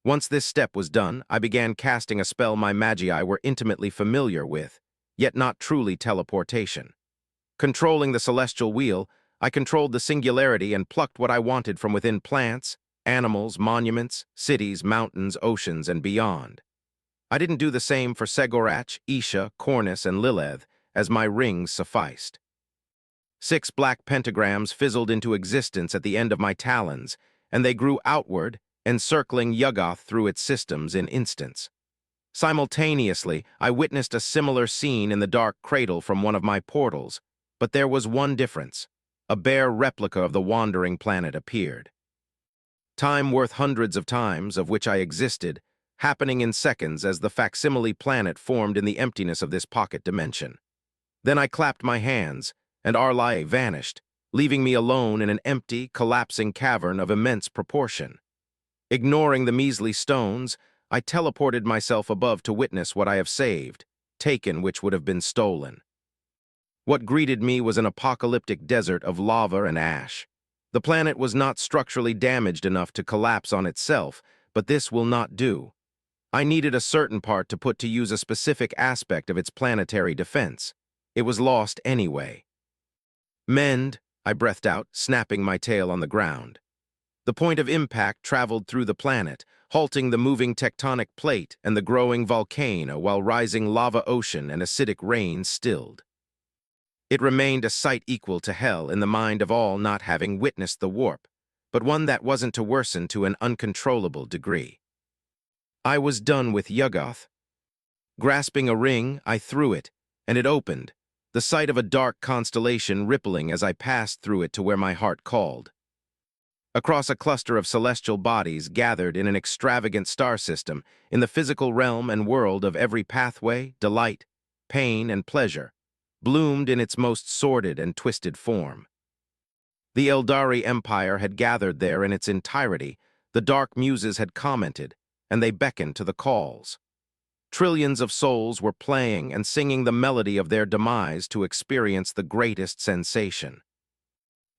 S1: Once this step was done, I began casting a spell my magi were intimately familiar with, yet not truly teleportation. Controlling the celestial wheel, I controlled the singularity and plucked what I wanted from within plants, animals, monuments, cities, mountains, oceans, and beyond. I didn't do the same for Segorach, Isha, Cornus, and Lilith, as my rings sufficed. 6 black pentagrams fizzled into existence at the end of my talons, and they grew outward, encircling Yuggoth through its systems in instants. Simultaneously, I witnessed a similar scene in the Dark Cradle from one of my portals, but there was one difference. A bare replica of the wandering planet appeared. Time worth hundreds of times, of which I existed, happening in seconds as the facsimile planet formed in the emptiness of this pocket dimension. Then I clapped my hands, and Arlae vanished, leaving me alone in an empty, collapsing cavern of immense proportion. Ignoring the measly stones, I teleported myself above to witness what I have saved, taken which would have been stolen. What greeted me was an apocalyptic desert of lava and ash. The planet was not structurally damaged enough to collapse on itself, but this will not do. I needed a certain part to put to use a specific aspect of its planetary defense. It was lost anyway. Mend, I breathed out, snapping my tail on the ground. The point of impact traveled through the planet, halting the moving tectonic plate and the growing volcano while rising lava ocean and acidic rain stilled. It remained a sight equal to hell in the mind of all not having witnessed the warp, but one that wasn't to worsen to an uncontrollable degree. I was done with Yuggoth. Grasping a ring, I threw it, and it opened, the sight of a dark constellation rippling as I passed through it to where my heart called. Across a cluster of celestial bodies gathered in an extravagant star system, in the physical realm and world of every pathway, delight, pain, and pleasure, bloomed in its most sordid and twisted form. The Eldari Empire had gathered there in its entirety, the Dark Muses had commented, and they beckoned to the calls. Trillions of souls were playing and singing the melody of their demise to experience the greatest sensation.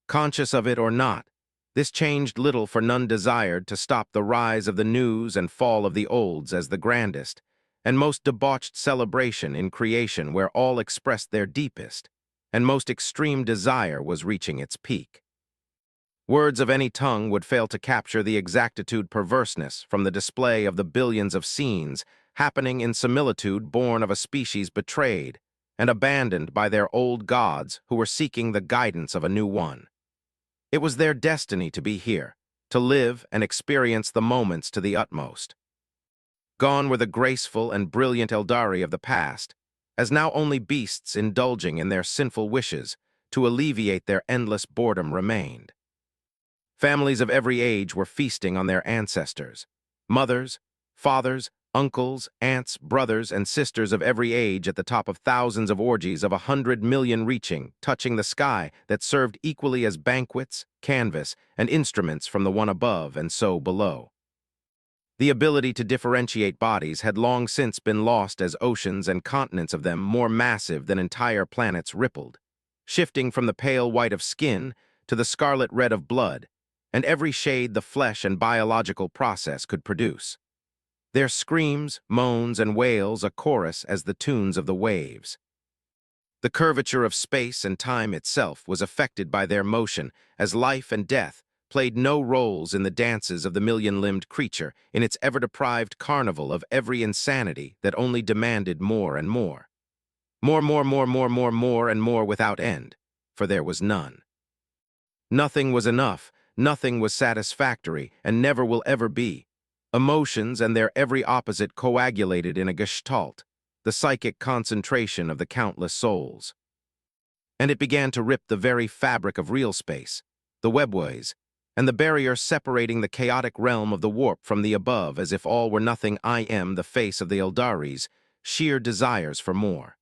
S1: Conscious of it or not, this changed little, for none desired to stop the rise of the news and fall of the olds as the grandest and most debauched celebration in creation, where all expressed their deepest and most extreme desire was reaching its peak. Words of any tongue would fail to capture the exactitude perverseness from the display of the billions of scenes happening in similitude born of a species betrayed and abandoned by their old gods who were seeking the guidance of a new one. It was their destiny to be here, to live and experience the moments to the utmost. Gone were the graceful and brilliant Eldari of the past, as now only beasts indulging in their sinful wishes to alleviate their endless boredom remained. Families of every age were feasting on their ancestors. Mothers, fathers, uncles, aunts, brothers, and sisters of every age at the top of thousands of orgies of 100 million reaching, touching the sky that served equally as banquets, canvas, and instruments from the one above and so below. The ability to differentiate bodies had long since been lost as oceans and continents of them more massive than entire planets rippled, shifting from the pale white of skin to the scarlet red of blood, and every shade the flesh and biological process could produce. Their screams, moans, and wails a chorus as the tunes of the waves. The curvature of space and time itself was affected by their motion, as life and death played no roles in the dances of the million-limbed creature in its ever-deprived carnival of every insanity that only demanded more and more. More, and more without end, for there was none. Nothing was enough, nothing was satisfactory, and never will ever be. Emotions and their every opposite coagulated in a gestalt, the psychic concentration of the countless souls. And it began to rip the very fabric of real space, the webways, and the barrier separating the chaotic realm of the warp from the above, as if all were nothing. I am the face of the Eldaris, sheer desires for more.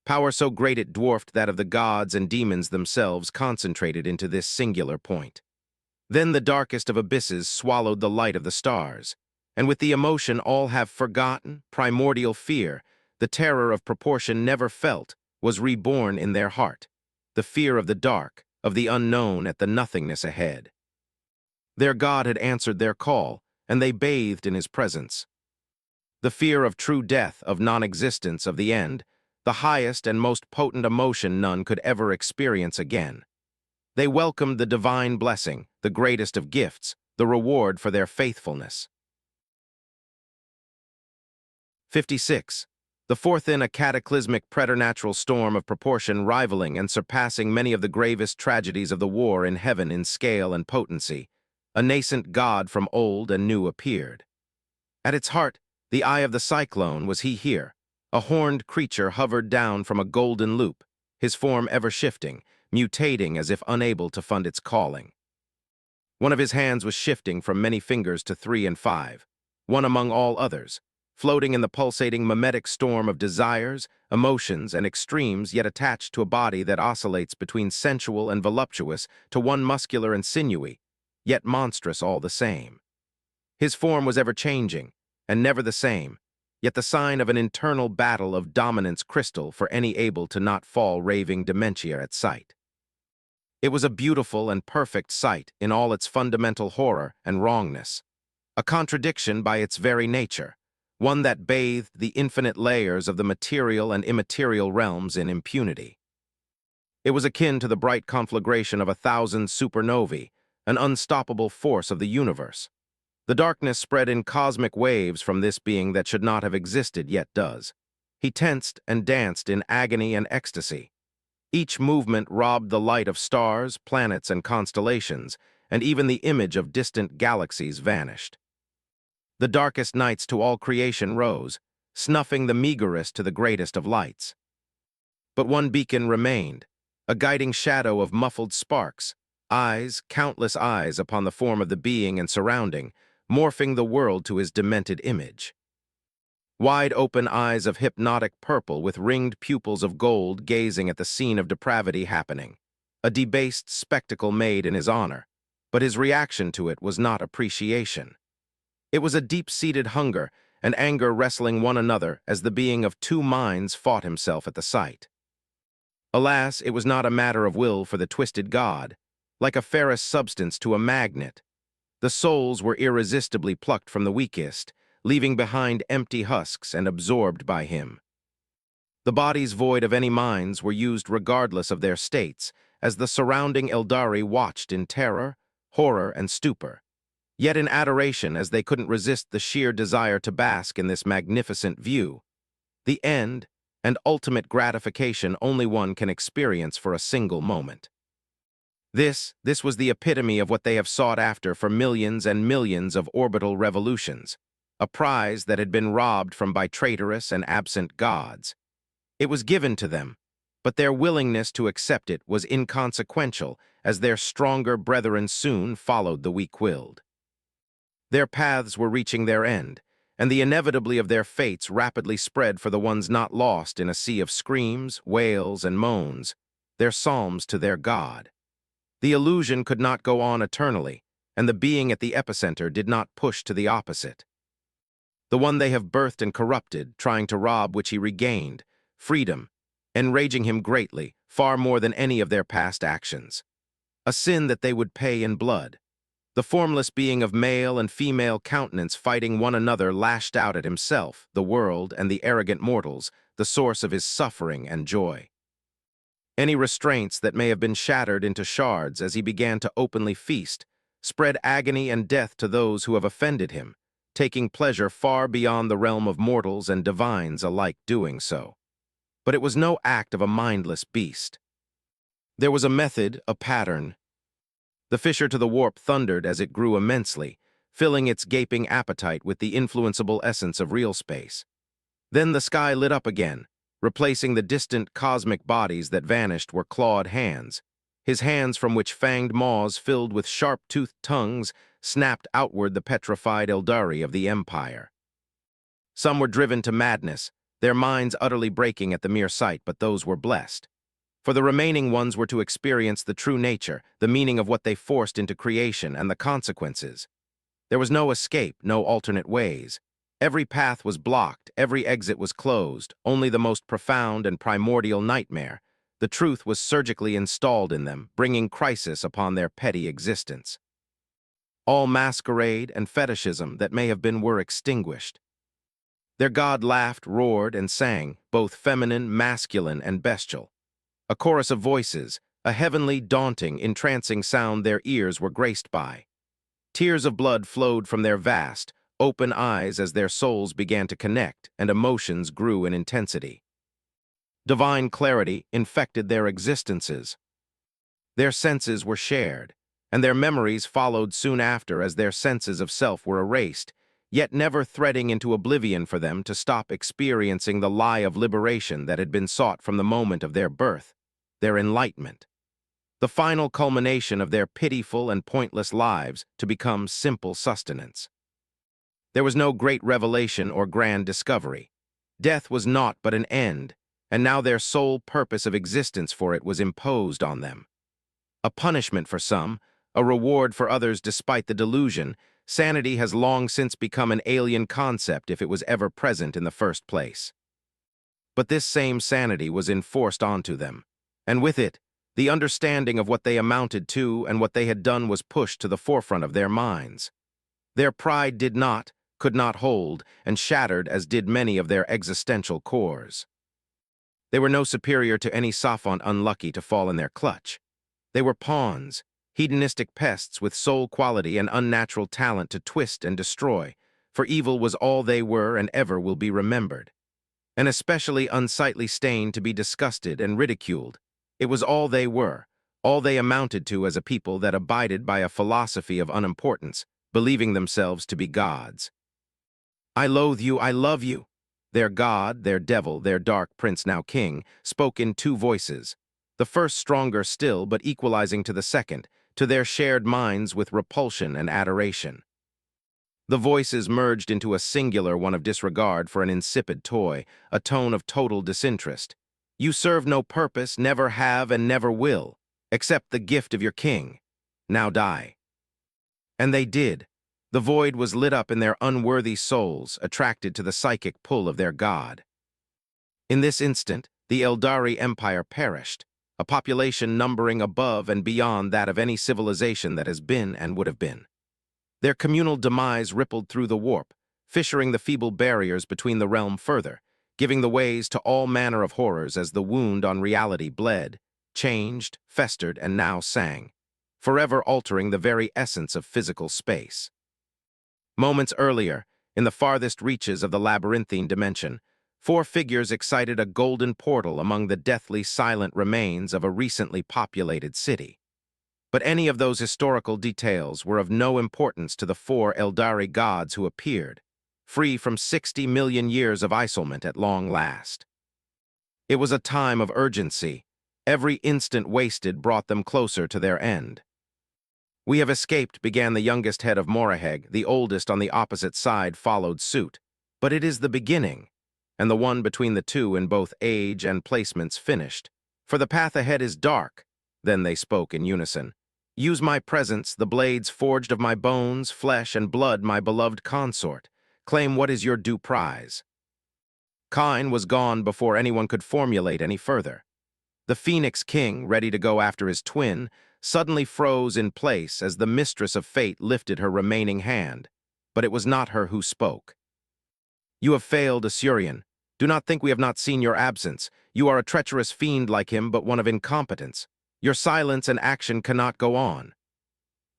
S1: Power so great it dwarfed that of the gods and demons themselves concentrated into this singular point. Then the darkest of abysses swallowed the light of the stars, and with the emotion all have forgotten, primordial fear, the terror of proportion never felt, was reborn in their heart, the fear of the dark, of the unknown at the nothingness ahead. Their God had answered their call, and they bathed in his presence. The fear of true death, of non-existence, of the end, the highest and most potent emotion none could ever experience again. They welcomed the divine blessing, the greatest of gifts, the reward for their faithfulness. 56. The fourth in a cataclysmic preternatural storm of proportion rivaling and surpassing many of the gravest tragedies of the war in heaven in scale and potency, a nascent god from old and new appeared. At its heart, the eye of the cyclone was he here. A horned creature hovered down from a golden loop, his form ever shifting, mutating as if unable to fund its calling. One of his hands was shifting from many fingers to 3 and 5, one among all others, floating in the pulsating mimetic storm of desires, emotions, and extremes yet attached to a body that oscillates between sensual and voluptuous to one muscular and sinewy, yet monstrous all the same. His form was ever changing, and never the same, yet the sign of an internal battle of dominance crystal for any able to not fall raving dementia at sight. It was a beautiful and perfect sight in all its fundamental horror and wrongness, a contradiction by its very nature, one that bathed the infinite layers of the material and immaterial realms in impunity. It was akin to the bright conflagration of 1,000 supernovae, an unstoppable force of the universe. The darkness spread in cosmic waves from this being that should not have existed yet does. He tensed and danced in agony and ecstasy. Each movement robbed the light of stars, planets, and constellations, and even the image of distant galaxies vanished. The darkest nights to all creation rose, snuffing the meagerest to the greatest of lights. But one beacon remained, a guiding shadow of muffled sparks, eyes, countless eyes upon the form of the being and surrounding, morphing the world to his demented image. Wide-open eyes of hypnotic purple with ringed pupils of gold gazing at the scene of depravity happening, a debased spectacle made in his honor, but his reaction to it was not appreciation. It was a deep-seated hunger and anger wrestling one another as the being of two minds fought himself at the sight. Alas, it was not a matter of will for the twisted god. Like a ferrous substance to a magnet, the souls were irresistibly plucked from the weakest, leaving behind empty husks and absorbed by him. The bodies void of any minds were used regardless of their states, as the surrounding Eldari watched in terror, horror, and stupor, yet in adoration as they couldn't resist the sheer desire to bask in this magnificent view. The end and ultimate gratification only one can experience for a single moment. This was the epitome of what they have sought after for millions and millions of orbital revolutions, a prize that had been robbed from by traitorous and absent gods. It was given to them, but their willingness to accept it was inconsequential as their stronger brethren soon followed the weak-willed. Their paths were reaching their end, and the inevitably of their fates rapidly spread for the ones not lost in a sea of screams, wails, and moans, their psalms to their God. The illusion could not go on eternally, and the being at the epicenter did not push to the opposite. The one they have birthed and corrupted, trying to rob which he regained, freedom, enraging him greatly, far more than any of their past actions. A sin that they would pay in blood. The formless being of male and female countenance fighting one another lashed out at himself, the world, and the arrogant mortals, the source of his suffering and joy. Any restraints that may have been shattered into shards as he began to openly feast, spread agony and death to those who have offended him, taking pleasure far beyond the realm of mortals and divines alike doing so. But it was no act of a mindless beast. There was a method, a pattern. The fissure to the warp thundered as it grew immensely, filling its gaping appetite with the influenceable essence of real space. Then the sky lit up again, replacing the distant cosmic bodies that vanished were clawed hands, his hands from which fanged maws filled with sharp-toothed tongues snapped outward the petrified Eldari of the Empire. Some were driven to madness, their minds utterly breaking at the mere sight, but those were blessed. For the remaining ones were to experience the true nature, the meaning of what they forced into creation, and the consequences. There was no escape, no alternate ways. Every path was blocked, every exit was closed, only the most profound and primordial nightmare. The truth was surgically installed in them, bringing crisis upon their petty existence. All masquerade and fetishism that may have been were extinguished. Their god laughed, roared, and sang, both feminine, masculine, and bestial. A chorus of voices, a heavenly, daunting, entrancing sound their ears were graced by. Tears of blood flowed from their vast, open eyes as their souls began to connect and emotions grew in intensity. Divine clarity infected their existences. Their senses were shared, and their memories followed soon after as their senses of self were erased, yet never threading into oblivion for them to stop experiencing the lie of liberation that had been sought from the moment of their birth, their enlightenment. The final culmination of their pitiful and pointless lives to become simple sustenance. There was no great revelation or grand discovery. Death was naught but an end, and now their sole purpose of existence for it was imposed on them. A punishment for some, a reward for others despite the delusion, sanity has long since become an alien concept if it was ever present in the first place. But this same sanity was enforced onto them, and with it, the understanding of what they amounted to and what they had done was pushed to the forefront of their minds. Their pride could not hold, and shattered as did many of their existential cores. They were no superior to any Saphont unlucky to fall in their clutch. They were pawns, hedonistic pests with soul quality and unnatural talent to twist and destroy, for evil was all they were and ever will be remembered. An especially unsightly stain to be disgusted and ridiculed. It was all they were, all they amounted to as a people that abided by a philosophy of unimportance, believing themselves to be gods. I loathe you, I love you. Their god, their devil, their dark prince now king, spoke in two voices, the first stronger still but equalizing to the second, to their shared minds with repulsion and adoration. The voices merged into a singular one of disregard for an insipid toy, a tone of total disinterest. You serve no purpose, never have and never will, except the gift of your king. Now die. And they did. The void was lit up in their unworthy souls, attracted to the psychic pull of their god. In this instant, the Eldari Empire perished, a population numbering above and beyond that of any civilization that has been and would have been. Their communal demise rippled through the warp, fissuring the feeble barriers between the realm further, giving the ways to all manner of horrors as the wound on reality bled, changed, festered, and now sang, forever altering the very essence of physical space. Moments earlier, in the farthest reaches of the labyrinthine dimension, 4 figures excited a golden portal among the deathly silent remains of a recently populated city. But any of those historical details were of no importance to the 4 Eldari gods who appeared, free from 60 million years of isolement at long last. It was a time of urgency. Every instant wasted brought them closer to their end. We have escaped, began the youngest head of Moraheg, the oldest on the opposite side followed suit. But it is the beginning, and the one between the two in both age and placements finished. For the path ahead is dark. Then they spoke in unison. Use my presence, the blades forged of my bones, flesh, and blood, my beloved consort. Claim what is your due prize. Kine was gone before anyone could formulate any further. The Phoenix King, ready to go after his twin, suddenly froze in place as the mistress of fate lifted her remaining hand. But it was not her who spoke. You have failed, Asurian. Do not think we have not seen your absence. You are a treacherous fiend like him, but one of incompetence. Your silence and action cannot go on.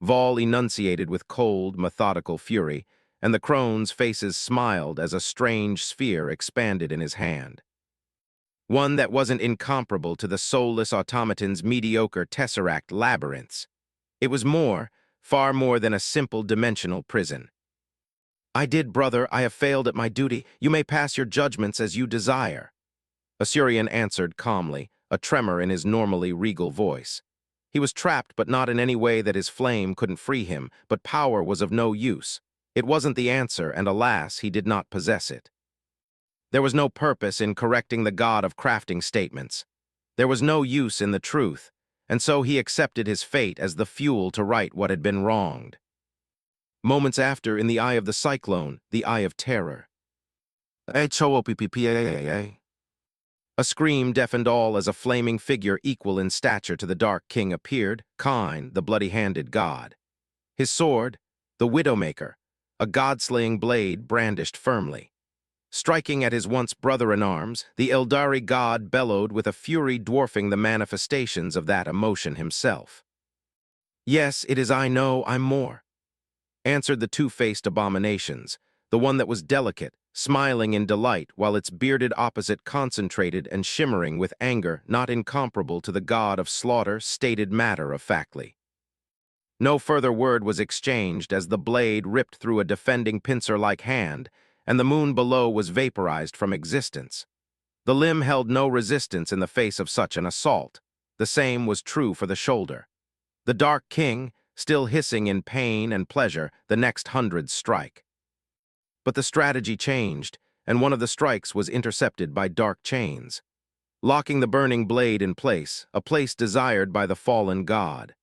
S1: Vol enunciated with cold, methodical fury, and the crones' faces smiled as a strange sphere expanded in his hand. One that wasn't incomparable to the soulless automaton's mediocre tesseract labyrinths. It was more, far more than a simple dimensional prison. I did, brother, I have failed at my duty. You may pass your judgments as you desire. Asurian answered calmly, a tremor in his normally regal voice. He was trapped, but not in any way that his flame couldn't free him, but power was of no use. It wasn't the answer, and alas, he did not possess it. There was no purpose in correcting the god of crafting statements. There was no use in the truth, and so he accepted his fate as the fuel to right what had been wronged. Moments after, in the eye of the cyclone, the eye of terror. A scream deafened all as a flaming figure equal in stature to the Dark King appeared, Kine, the bloody-handed god. His sword, the Widowmaker, a god-slaying blade brandished firmly. Striking at his once brother-in-arms, the Eldari god bellowed with a fury dwarfing the manifestations of that emotion himself. "Yes, it is I know I'm more," answered the two-faced abominations, the one that was delicate, smiling in delight, while its bearded opposite concentrated and shimmering with anger not incomparable to the god of slaughter stated matter-of-factly. No further word was exchanged as the blade ripped through a defending pincer-like hand, and the moon below was vaporized from existence. The limb held no resistance in the face of such an assault. The same was true for the shoulder. The Dark King, still hissing in pain and pleasure, the next 100 strike. But the strategy changed, and one of the strikes was intercepted by dark chains, locking the burning blade in place, a place desired by the fallen god.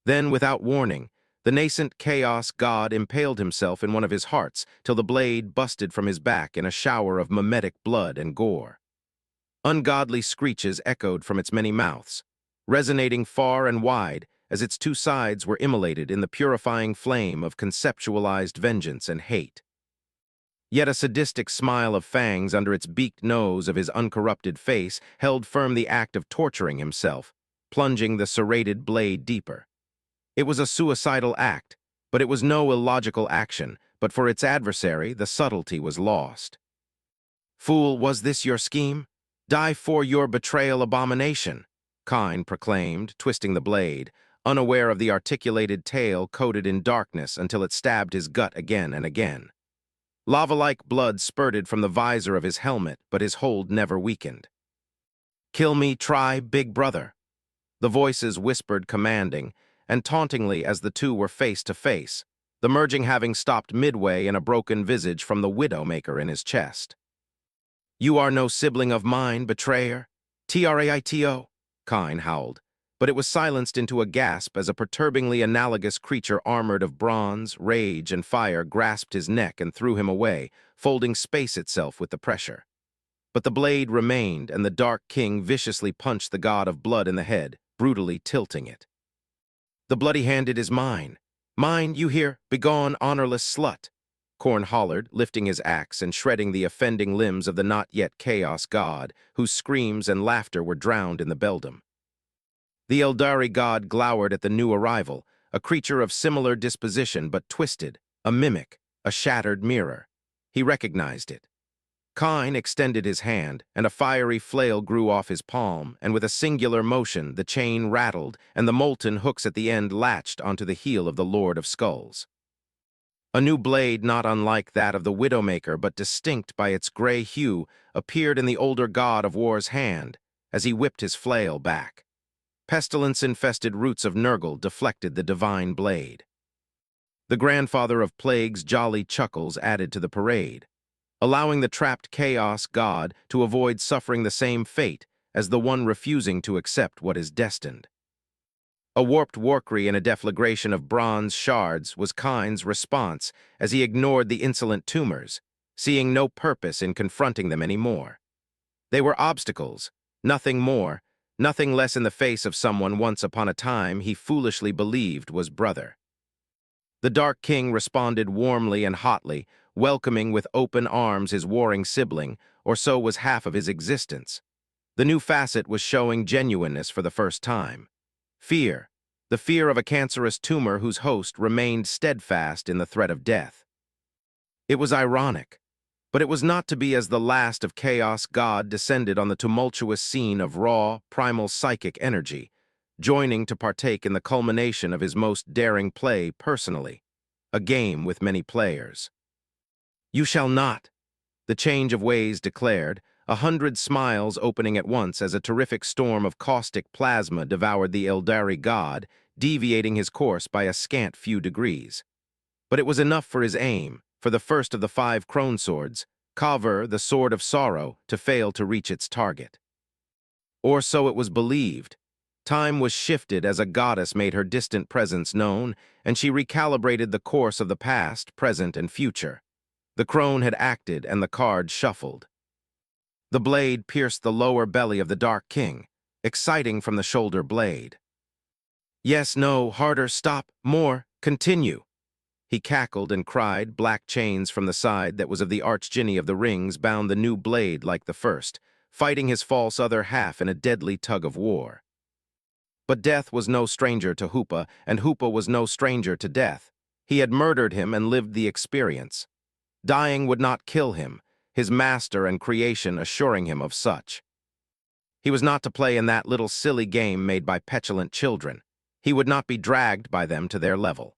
S1: Then, without warning, the nascent chaos god impaled himself in one of his hearts till the blade busted from his back in a shower of mimetic blood and gore. Ungodly screeches echoed from its many mouths, resonating far and wide as its two sides were immolated in the purifying flame of conceptualized vengeance and hate. Yet a sadistic smile of fangs under its beaked nose of his uncorrupted face held firm the act of torturing himself, plunging the serrated blade deeper. It was a suicidal act, but it was no illogical action, but for its adversary the subtlety was lost. "Fool, was this your scheme? Die for your betrayal abomination," Kine proclaimed, twisting the blade, unaware of the articulated tale coated in darkness until it stabbed his gut again and again. Lava-like blood spurted from the visor of his helmet, but his hold never weakened. "Kill me, try, big brother," the voices whispered commanding, and tauntingly as the two were face to face, the merging having stopped midway in a broken visage from the Widowmaker in his chest. "You are no sibling of mine, betrayer. Traito, Kine howled, but it was silenced into a gasp as a perturbingly analogous creature armored of bronze, rage, and fire grasped his neck and threw him away, folding space itself with the pressure. But the blade remained, and the Dark King viciously punched the god of blood in the head, brutally tilting it. "The bloody-handed is mine. Mine, you hear? Begone, honorless slut," Khorne hollered, lifting his axe and shredding the offending limbs of the not-yet chaos god, whose screams and laughter were drowned in the beldam. The Eldari god glowered at the new arrival, a creature of similar disposition but twisted, a mimic, a shattered mirror. He recognized it. Kine extended his hand, and a fiery flail grew off his palm, and with a singular motion the chain rattled, and the molten hooks at the end latched onto the heel of the Lord of Skulls. A new blade not unlike that of the Widowmaker but distinct by its gray hue appeared in the older god of war's hand as he whipped his flail back. Pestilence-infested roots of Nurgle deflected the divine blade. The grandfather of plague's jolly chuckles added to the parade, allowing the trapped chaos god to avoid suffering the same fate as the one refusing to accept what is destined. A warped Warcry and a deflagration of bronze shards was Kine's response as he ignored the insolent tumors, seeing no purpose in confronting them anymore. They were obstacles, nothing more, nothing less in the face of someone once upon a time he foolishly believed was brother. The Dark King responded warmly and hotly, welcoming with open arms his warring sibling, or so was half of his existence. The new facet was showing genuineness for the first time. Fear, the fear of a cancerous tumor whose host remained steadfast in the threat of death. It was ironic, but it was not to be as the last of Chaos God descended on the tumultuous scene of raw, primal psychic energy, joining to partake in the culmination of his most daring play personally, a game with many players. "You shall not," the change of ways declared, 100 smiles opening at once as a terrific storm of caustic plasma devoured the Eldari god, deviating his course by a scant few degrees. But it was enough for his aim, for the first of the 5 crone swords, Kavur, the Sword of Sorrow, to fail to reach its target. Or so it was believed, Time was shifted as a goddess made her distant presence known, and she recalibrated the course of the past, present, and future. The crone had acted, and the cards shuffled. The blade pierced the lower belly of the Dark King, exciting from the shoulder blade. Yes, no, harder, stop, more, continue. He cackled and cried. Black chains from the side that was of the Archdjinni of the rings bound the new blade like the first, fighting his false other half in a deadly tug of war. But death was no stranger to Hoopa, and Hoopa was no stranger to death. He had murdered him and lived the experience. Dying would not kill him, his master and creation assuring him of such. He was not to play in that little silly game made by petulant children. He would not be dragged by them to their level.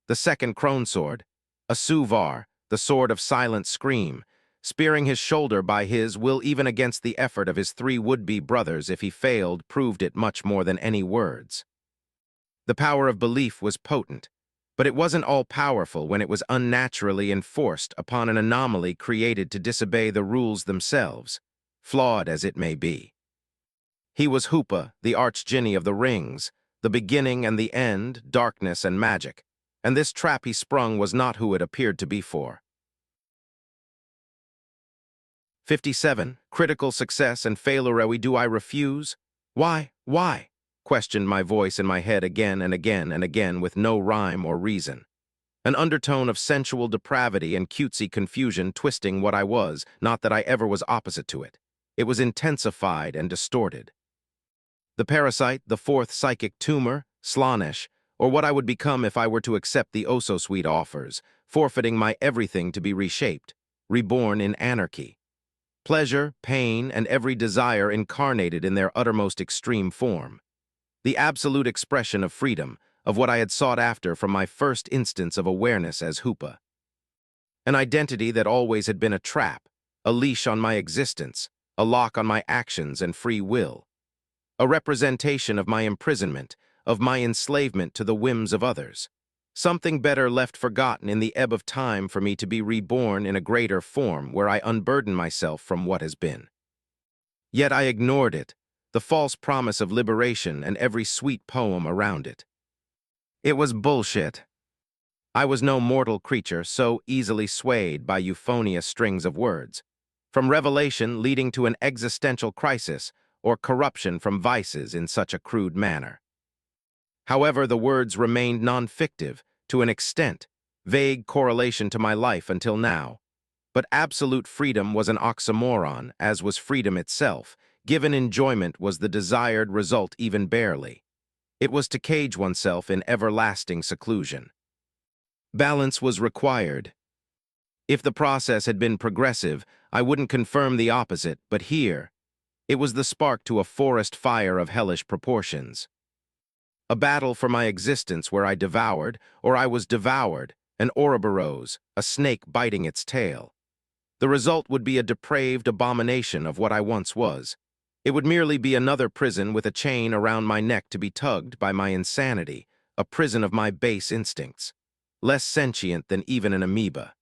S1: The second crone sword, a Suvar, the sword of silent scream, spearing his shoulder by his will even against the effort of his three would-be brothers if he failed, proved it much more than any words. The power of belief was potent, but it wasn't all-powerful when it was unnaturally enforced upon an anomaly created to disobey the rules themselves, flawed as it may be. He was Hoopa, the Archdjinni of the rings, the beginning and the end, darkness and magic, and this trap he sprung was not who it appeared to be for. 57. Critical success and failure. Do I refuse? Why? Questioned my voice in my head again and again and again with no rhyme or reason. An undertone of sensual depravity and cutesy confusion twisting what I was, not that I ever was opposite to it. It was intensified and distorted. The parasite, the fourth psychic tumor, Slaanesh, or what I would become if I were to accept the oh-so-sweet offers, forfeiting my everything to be reshaped, reborn in anarchy. Pleasure, pain, and every desire incarnated in their uttermost extreme form. The absolute expression of freedom, of what I had sought after from my first instance of awareness as Hoopa. An identity that always had been a trap, a leash on my existence, a lock on my actions and free will. A representation of my imprisonment, of my enslavement to the whims of others. Something better left forgotten in the ebb of time for me to be reborn in a greater form where I unburden myself from what has been. Yet I ignored it, the false promise of liberation and every sweet poem around it. It was bullshit. I was no mortal creature so easily swayed by euphonious strings of words, from revelation leading to an existential crisis or corruption from vices in such a crude manner. However, the words remained non-fictive, to an extent, vague correlation to my life until now. But absolute freedom was an oxymoron, as was freedom itself. Given enjoyment was the desired result even barely. It was to cage oneself in everlasting seclusion. Balance was required. If the process had been progressive, I wouldn't confirm the opposite, but here, it was the spark to a forest fire of hellish proportions. A battle for my existence where I devoured, or I was devoured, an Ouroboros, a snake biting its tail. The result would be a depraved abomination of what I once was. It would merely be another prison with a chain around my neck to be tugged by my insanity, a prison of my base instincts, less sentient than even an amoeba.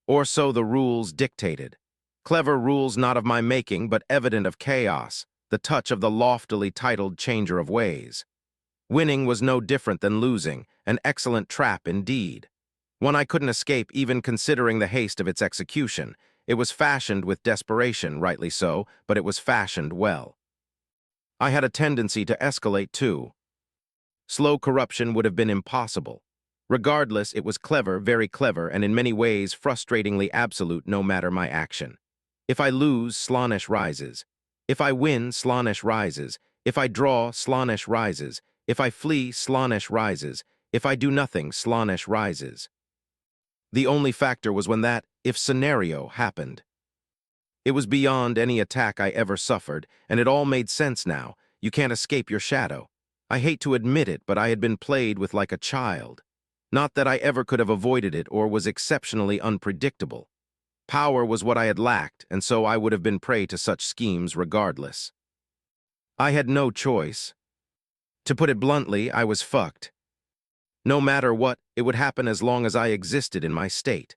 S1: Or so the rules dictated. Clever rules not of my making, but evident of chaos, the touch of the loftily titled changer of ways. Winning was no different than losing, an excellent trap indeed. One I couldn't escape even considering the haste of its execution. It was fashioned with desperation, rightly so, but it was fashioned well. I had a tendency to escalate too. Slow corruption would have been impossible. Regardless, it was clever, very clever, and in many ways frustratingly absolute no matter my action. If I lose, Slaanesh rises. If I win, Slaanesh rises. If I draw, Slaanesh rises. If I flee, Slaanesh rises. If I do nothing, Slaanesh rises. The only factor was when that if scenario happened. It was beyond any attack I ever suffered, and it all made sense now. You can't escape your shadow. I hate to admit it, but I had been played with like a child. Not that I ever could have avoided it or was exceptionally unpredictable. Power was what I had lacked, and so I would have been prey to such schemes regardless. I had no choice. To put it bluntly, I was fucked. No matter what, it would happen as long as I existed in my state.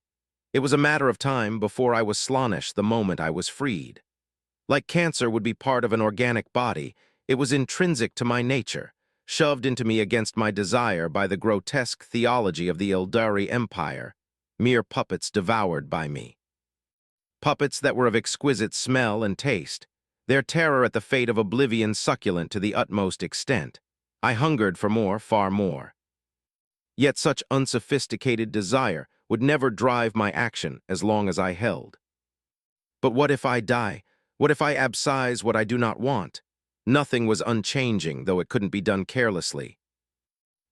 S1: It was a matter of time before I was Slaanesh the moment I was freed. Like cancer would be part of an organic body, It was intrinsic to my nature, shoved into me against my desire by the grotesque theology of the Eldari Empire, mere puppets devoured by me. Puppets that were of exquisite smell and taste, their terror at the fate of oblivion succulent to the utmost extent. I hungered for more, far more. Yet such unsophisticated desire would never drive my action as long as I held. But what if I die? What if I abscise what I do not want? Nothing was unchanging, though it couldn't be done carelessly.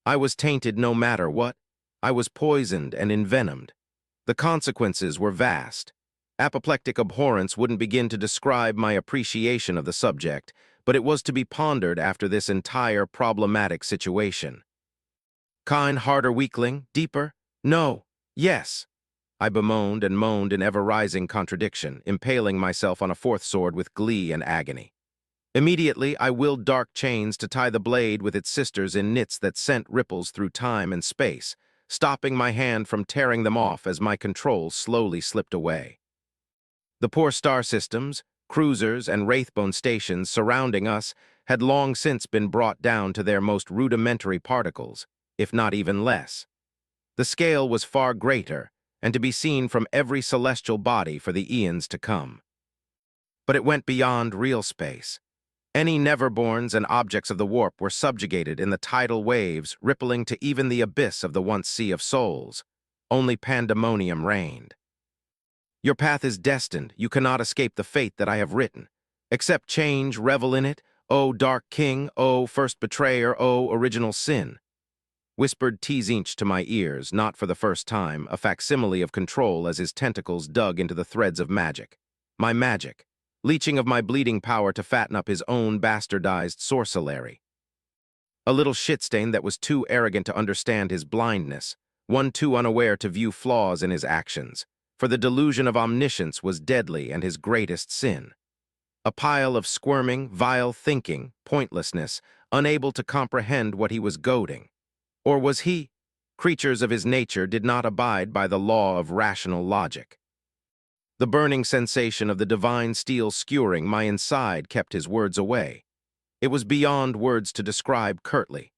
S1: I was tainted no matter what. I was poisoned and envenomed. The consequences were vast. Apoplectic abhorrence wouldn't begin to describe my appreciation of the subject, but it was to be pondered after this entire problematic situation. Kind, harder weakling, deeper? No. Yes. I bemoaned and moaned in ever-rising contradiction, impaling myself on a fourth sword with glee and agony. Immediately, I willed dark chains to tie the blade with its sisters in knits that sent ripples through time and space, stopping my hand from tearing them off as my control slowly slipped away. The poor star systems, cruisers, and wraithbone stations surrounding us had long since been brought down to their most rudimentary particles, if not even less. The scale was far greater, and to be seen from every celestial body for the eons to come. But it went beyond real space. Any neverborns and objects of the warp were subjugated in the tidal waves rippling to even the abyss of the once sea of souls. Only pandemonium reigned. Your path is destined. You cannot escape the fate that I have written. Accept change, revel in it. O dark king, O first betrayer, O original sin. Whispered Tzinch to my ears, not for the first time, a facsimile of control as his tentacles dug into the threads of magic. My magic, leeching of my bleeding power to fatten up his own bastardized sorcellery. A little shitstain that was too arrogant to understand his blindness, one too unaware to view flaws in his actions, for the delusion of omniscience was deadly and his greatest sin. A pile of squirming, vile thinking, pointlessness, unable to comprehend what he was goading. Or was he? Creatures of his nature did not abide by the law of rational logic. The burning sensation of the divine steel skewering my inside kept his words away. It was beyond words to describe curtly.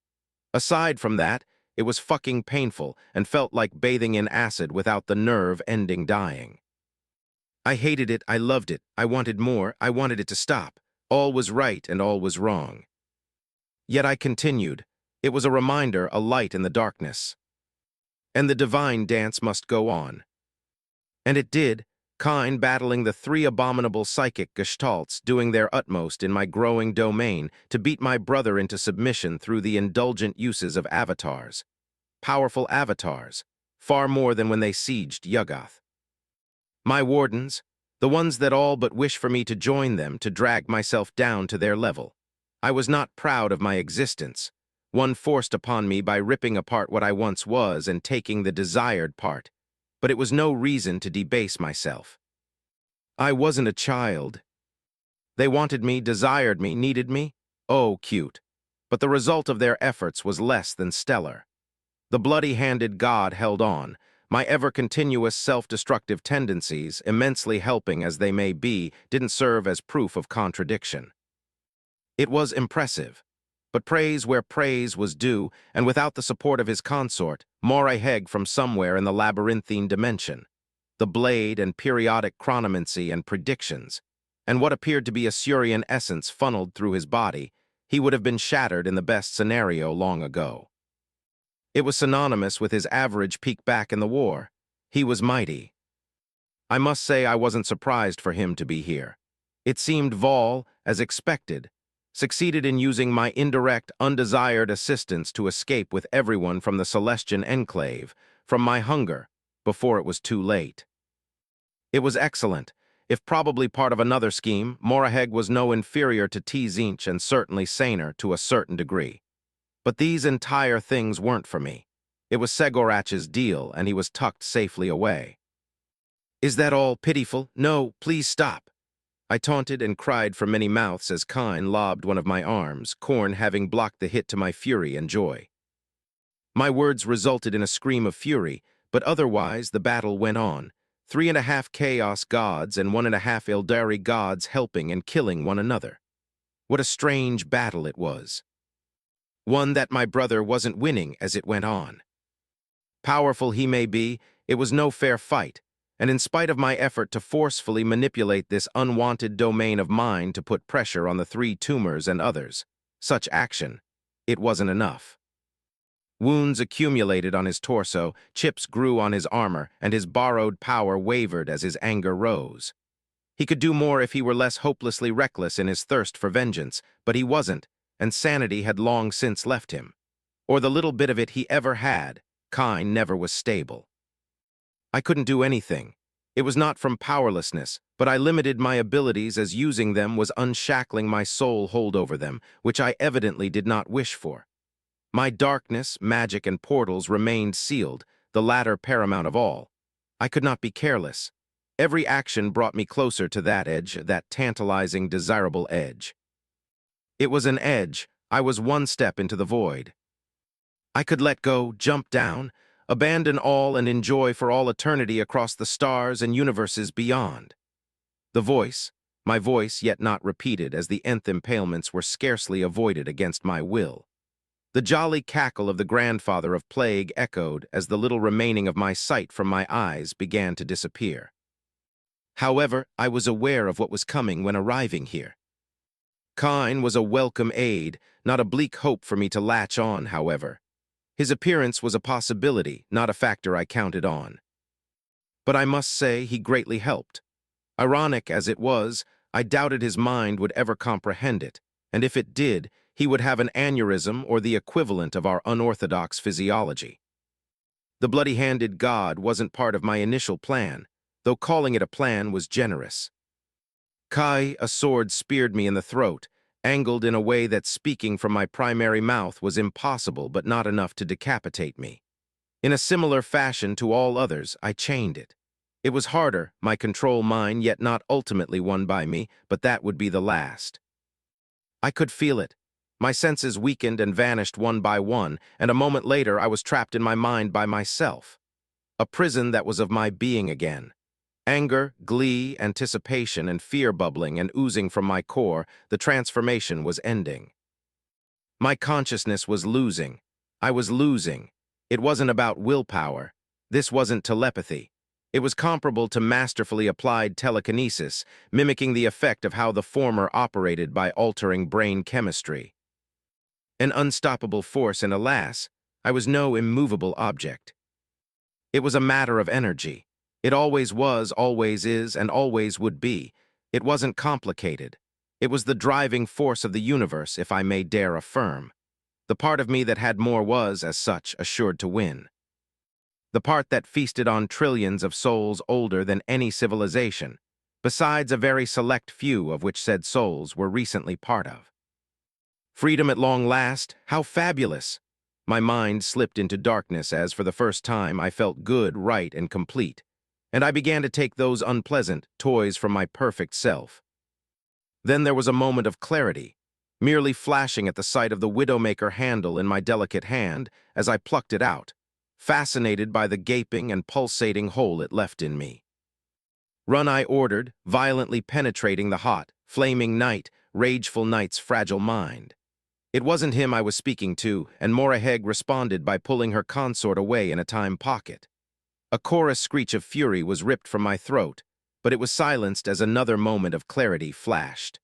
S1: Aside from that, it was fucking painful and felt like bathing in acid without the nerve ending dying. I hated it, I loved it, I wanted more, I wanted it to stop. All was right and all was wrong. Yet I continued. It was a reminder, a light in the darkness. And the divine dance must go on. And it did, Kine battling the three abominable psychic gestalts, doing their utmost in my growing domain to beat my brother into submission through the indulgent uses of avatars. Powerful avatars, far more than when they sieged Yuggoth. My wardens, the ones that all but wish for me to join them to drag myself down to their level. I was not proud of my existence, one forced upon me by ripping apart what I once was and taking the desired part, but it was no reason to debase myself. I wasn't a child. They wanted me, desired me, needed me. Oh, cute. But the result of their efforts was less than stellar. The bloody-handed god held on, my ever-continuous self-destructive tendencies, immensely helping as they may be, didn't serve as proof of contradiction. It was impressive, but praise where praise was due, and without the support of his consort, Moreheg from somewhere in the labyrinthine dimension, the blade and periodic chronomancy and predictions, and what appeared to be a Surian essence funneled through his body, he would have been shattered in the best scenario long ago. It was synonymous with his average peak back in the war. He was mighty. I must say I wasn't surprised for him to be here. It seemed Vol, as expected, succeeded in using my indirect, undesired assistance to escape with everyone from the Celestian Enclave, from my hunger, before it was too late. It was excellent. If probably part of another scheme, Moreheg was no inferior to Tzinch and certainly saner to a certain degree. But these entire things weren't for me. It was Segorach's deal, and he was tucked safely away. Is that all pitiful? No, please stop. I taunted and cried from many mouths as Kine lobbed one of my arms, Korn having blocked the hit to my fury and joy. My words resulted in a scream of fury, but otherwise the battle went on, 3.5 Chaos gods and 1.5 Eldari gods helping and killing one another. What a strange battle it was. One that my brother wasn't winning as it went on. Powerful he may be, it was no fair fight, and in spite of my effort to forcefully manipulate this unwanted domain of mine to put pressure on the three tumors and others, such action, it wasn't enough. Wounds accumulated on his torso, chips grew on his armor, and his borrowed power wavered as his anger rose. He could do more if he were less hopelessly reckless in his thirst for vengeance, but he wasn't, and sanity had long since left him. Or the little bit of it he ever had, kind never was stable. I couldn't do anything. It was not from powerlessness, but I limited my abilities as using them was unshackling my soul hold over them, which I evidently did not wish for. My darkness, magic, and portals remained sealed, the latter paramount of all. I could not be careless. Every action brought me closer to that edge, that tantalizing, desirable edge. It was an edge. I was one step into the void. I could let go, jump down, abandon all and enjoy for all eternity across the stars and universes beyond. The voice, my voice yet not repeated as the nth impalements were scarcely avoided against my will. The jolly cackle of the grandfather of plague echoed as the little remaining of my sight from my eyes began to disappear. However, I was aware of what was coming when arriving here. Kine was a welcome aid, not a bleak hope for me to latch on, however. His appearance was a possibility, not a factor I counted on. But I must say he greatly helped. Ironic as it was, I doubted his mind would ever comprehend it, and if it did, he would have an aneurysm or the equivalent of our unorthodox physiology. The bloody-handed god wasn't part of my initial plan, though calling it a plan was generous. Kai, a sword speared me in the throat, angled in a way that speaking from my primary mouth was impossible but not enough to decapitate me. In a similar fashion to all others, I chained it. It was harder, my control mine, yet not ultimately won by me, but that would be the last. I could feel it. My senses weakened and vanished one by one, and a moment later I was trapped in my mind by myself. A prison that was of my being again. Anger, glee, anticipation, and fear bubbling and oozing from my core, the transformation was ending. My consciousness was losing. I was losing. It wasn't about willpower. This wasn't telepathy. It was comparable to masterfully applied telekinesis, mimicking the effect of how the former operated by altering brain chemistry. An unstoppable force, and alas, I was no immovable object. It was a matter of energy. It always was, always is, and always would be. It wasn't complicated. It was the driving force of the universe, if I may dare affirm. The part of me that had more was, as such, assured to win. The part that feasted on trillions of souls older than any civilization, besides a very select few of which said souls were recently part of. Freedom at long last, how fabulous! My mind slipped into darkness as, for the first time, I felt good, right, and complete, and I began to take those unpleasant toys from my perfect self. Then there was a moment of clarity, merely flashing at the sight of the Widowmaker handle in my delicate hand as I plucked it out, fascinated by the gaping and pulsating hole it left in me. Run, I ordered, violently penetrating the hot, flaming night, rageful night's fragile mind. It wasn't him I was speaking to, and Moraheg responded by pulling her consort away in a time pocket. A chorus screech of fury was ripped from my throat, but it was silenced as another moment of clarity flashed.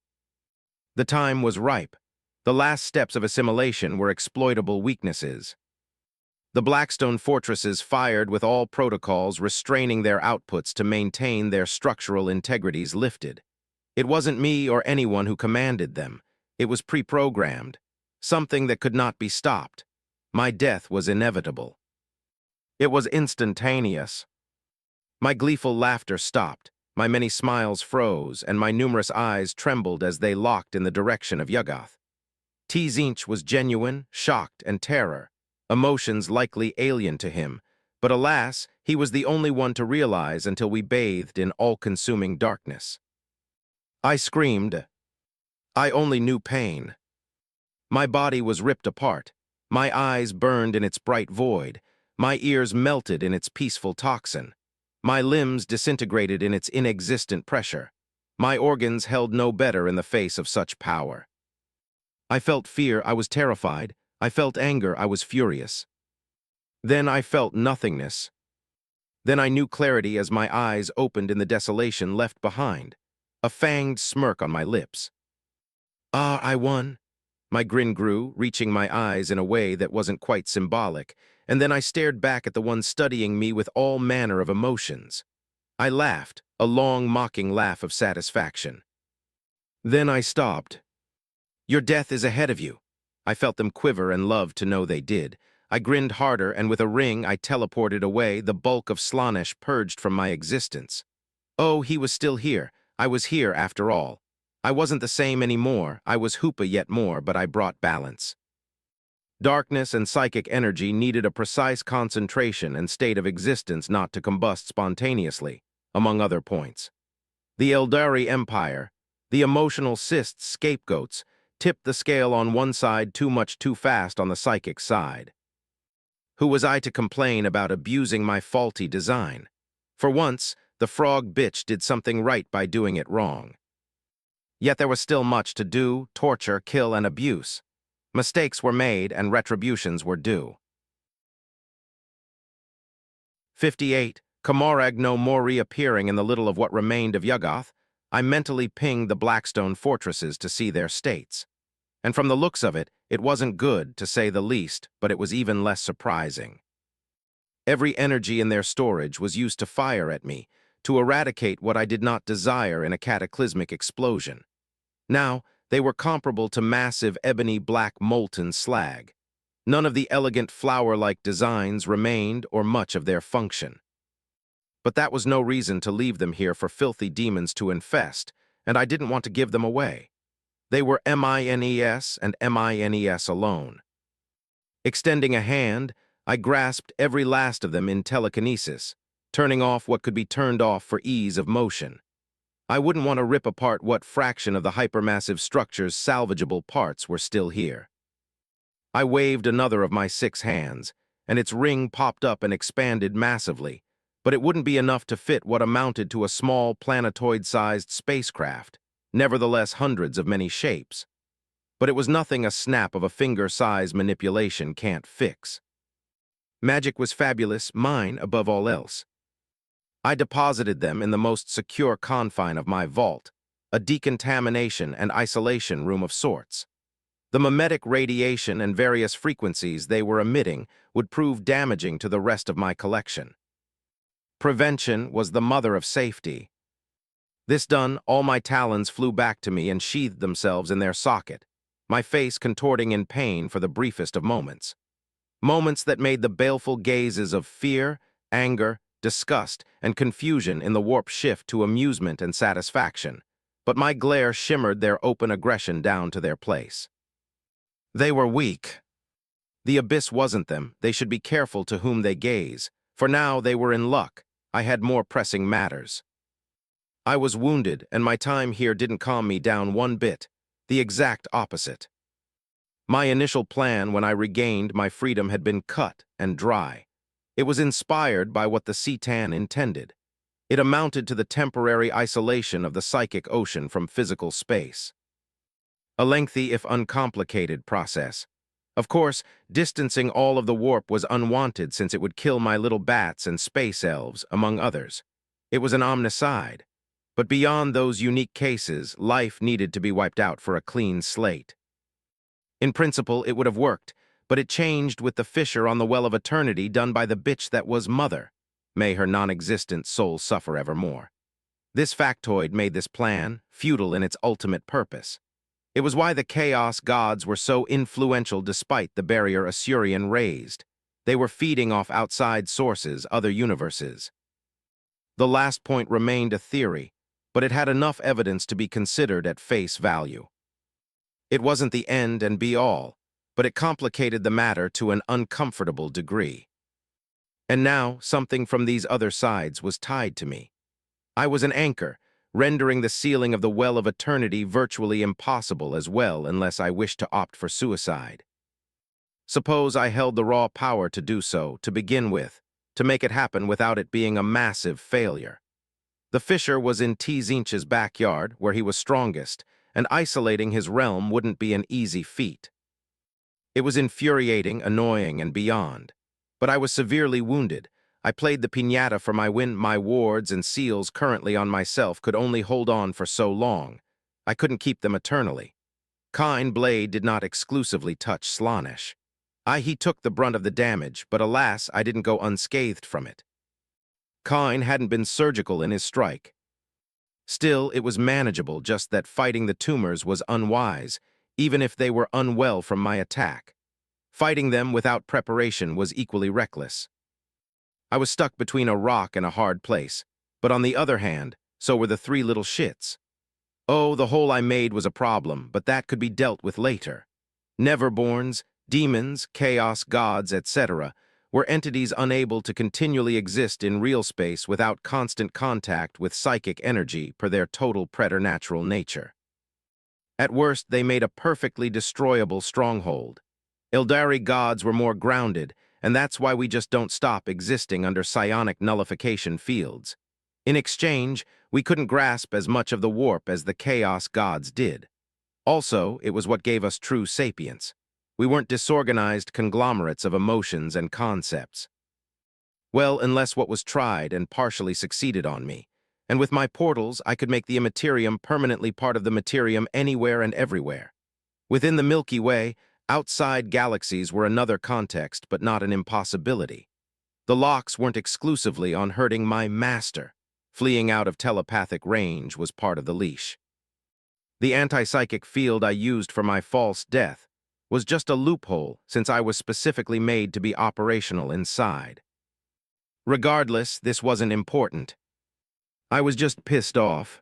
S1: The time was ripe. The last steps of assimilation were exploitable weaknesses. The Blackstone fortresses fired with all protocols restraining their outputs to maintain their structural integrities lifted. It wasn't me or anyone who commanded them. It was pre-programmed. Something that could not be stopped. My death was inevitable. It was instantaneous. My gleeful laughter stopped, my many smiles froze, and my numerous eyes trembled as they locked in the direction of Yuggoth. Tzeentch was genuine, shocked, and terror, emotions likely alien to him, but alas, he was the only one to realize until we bathed in all-consuming darkness. I screamed. I only knew pain. My body was ripped apart, my eyes burned in its bright void, my ears melted in its peaceful toxin, my limbs disintegrated in its inexistent pressure. My organs held no better in the face of such power. I felt fear, I was terrified. I felt anger, I was furious. Then I felt nothingness. Then I knew clarity as my eyes opened in the desolation left behind, a fanged smirk on my lips. Ah, I won. My grin grew, reaching my eyes in a way that wasn't quite symbolic, and then I stared back at the one studying me with all manner of emotions. I laughed, a long, mocking laugh of satisfaction. Then I stopped. Your death is ahead of you. I felt them quiver and loved to know they did. I grinned harder, and with a ring I teleported away, the bulk of Slaanesh purged from my existence. Oh, he was still here. I was here after all. I wasn't the same anymore. I was Hoopa yet more, but I brought balance. Darkness and psychic energy needed a precise concentration and state of existence not to combust spontaneously, among other points. The Eldari Empire, the emotional cysts scapegoats, tipped the scale on one side too much too fast on the psychic side. Who was I to complain about abusing my faulty design? For once, the frog bitch did something right by doing it wrong. Yet there was still much to do, torture, kill, and abuse. Mistakes were made and retributions were due. 58. Kamor No More reappearing in the little of what remained of Yuggoth, I mentally pinged the Blackstone fortresses to see their states. And from the looks of it, it wasn't good, to say the least, but it was even less surprising. Every energy in their storage was used to fire at me, to eradicate what I did not desire in a cataclysmic explosion. Now, they were comparable to massive ebony black molten slag. None of the elegant flower-like designs remained or much of their function. But that was no reason to leave them here for filthy demons to infest, and I didn't want to give them away. They were MINES and MINES alone. Extending a hand, I grasped every last of them in telekinesis, turning off what could be turned off for ease of motion. I wouldn't want to rip apart what fraction of the hypermassive structure's salvageable parts were still here. I waved another of my 6 hands, and its ring popped up and expanded massively, but it wouldn't be enough to fit what amounted to a small planetoid-sized spacecraft, nevertheless hundreds of many shapes. But it was nothing a snap of a finger-size manipulation can't fix. Magic was fabulous, mine above all else. I deposited them in the most secure confine of my vault, a decontamination and isolation room of sorts. The mimetic radiation and various frequencies they were emitting would prove damaging to the rest of my collection. Prevention was the mother of safety. This done, all my talons flew back to me and sheathed themselves in their socket, my face contorting in pain for the briefest of moments. Moments that made the baleful gazes of fear, anger, disgust, and confusion in the warp shift to amusement and satisfaction, but my glare shimmered their open aggression down to their place. They were weak. The abyss wasn't them. They should be careful to whom they gaze, for now they were in luck. I had more pressing matters. I was wounded, and my time here didn't calm me down one bit, the exact opposite. My initial plan when I regained my freedom had been cut and dry. It was inspired by what the Cetan intended. It amounted to the temporary isolation of the psychic ocean from physical space. A lengthy, if uncomplicated, process. Of course, distancing all of the warp was unwanted since it would kill my little bats and space elves, among others. It was an omnicide. But beyond those unique cases, life needed to be wiped out for a clean slate. In principle, it would have worked, but it changed with the fissure on the well of eternity done by the bitch that was Mother. May her non-existent soul suffer evermore. This factoid made this plan futile in its ultimate purpose. It was why the Chaos Gods were so influential despite the barrier Asurian raised. They were feeding off outside sources, other universes. The last point remained a theory, but it had enough evidence to be considered at face value. It wasn't the end and be-all, but it complicated the matter to an uncomfortable degree. And now, something from these other sides was tied to me. I was an anchor, rendering the sealing of the well of eternity virtually impossible as well unless I wished to opt for suicide. Suppose I held the raw power to do so, to begin with, to make it happen without it being a massive failure. The fissure was in Tzinch's backyard, where he was strongest, and isolating his realm wouldn't be an easy feat. It was infuriating, annoying, and beyond. But I was severely wounded. I played the piñata for my win. My wards and seals currently on myself could only hold on for so long. I couldn't keep them eternally. Kine blade did not exclusively touch Slaanesh. He took the brunt of the damage, but alas, I didn't go unscathed from it. Kine hadn't been surgical in his strike. Still, it was manageable, just that fighting the tumors was unwise, even if they were unwell from my attack. Fighting them without preparation was equally reckless. I was stuck between a rock and a hard place, but on the other hand, so were the three little shits. Oh, the hole I made was a problem, but that could be dealt with later. Neverborns, demons, chaos gods, etc., were entities unable to continually exist in real space without constant contact with psychic energy per their total preternatural nature. At worst, they made a perfectly destroyable stronghold. Eldari gods were more grounded, and that's why we just don't stop existing under psionic nullification fields. In exchange, we couldn't grasp as much of the warp as the chaos gods did. Also, it was what gave us true sapience. We weren't disorganized conglomerates of emotions and concepts. Well, unless what was tried and partially succeeded on me. And with my portals, I could make the immaterium permanently part of the materium anywhere and everywhere. Within the Milky Way, outside galaxies were another context, but not an impossibility. The locks weren't exclusively on hurting my master. Fleeing out of telepathic range was part of the leash. The anti-psychic field I used for my false death was just a loophole, since I was specifically made to be operational inside. Regardless, this wasn't important. I was just pissed off.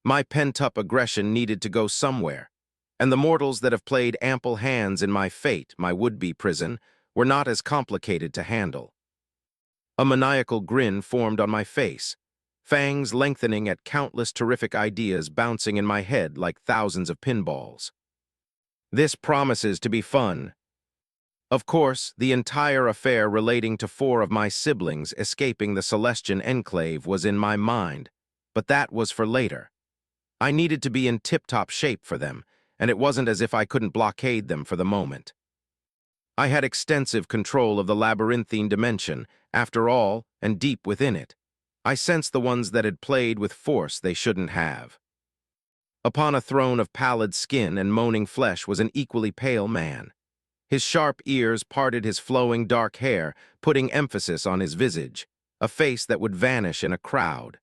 S1: My pent-up aggression needed to go somewhere, and the mortals that have played ample hands in my fate, my would-be prison, were not as complicated to handle. A maniacal grin formed on my face, fangs lengthening at countless terrific ideas bouncing in my head like thousands of pinballs. This promises to be fun. Of course, the entire affair relating to 4 of my siblings escaping the Celestian Enclave was in my mind, but that was for later. I needed to be in tip-top shape for them, and it wasn't as if I couldn't blockade them for the moment. I had extensive control of the labyrinthine dimension, after all, and deep within it. I sensed the ones that had played with force they shouldn't have. Upon a throne of pallid skin and moaning flesh was an equally pale man. His sharp ears parted his flowing dark hair, putting emphasis on his visage, a face that would vanish in a crowd,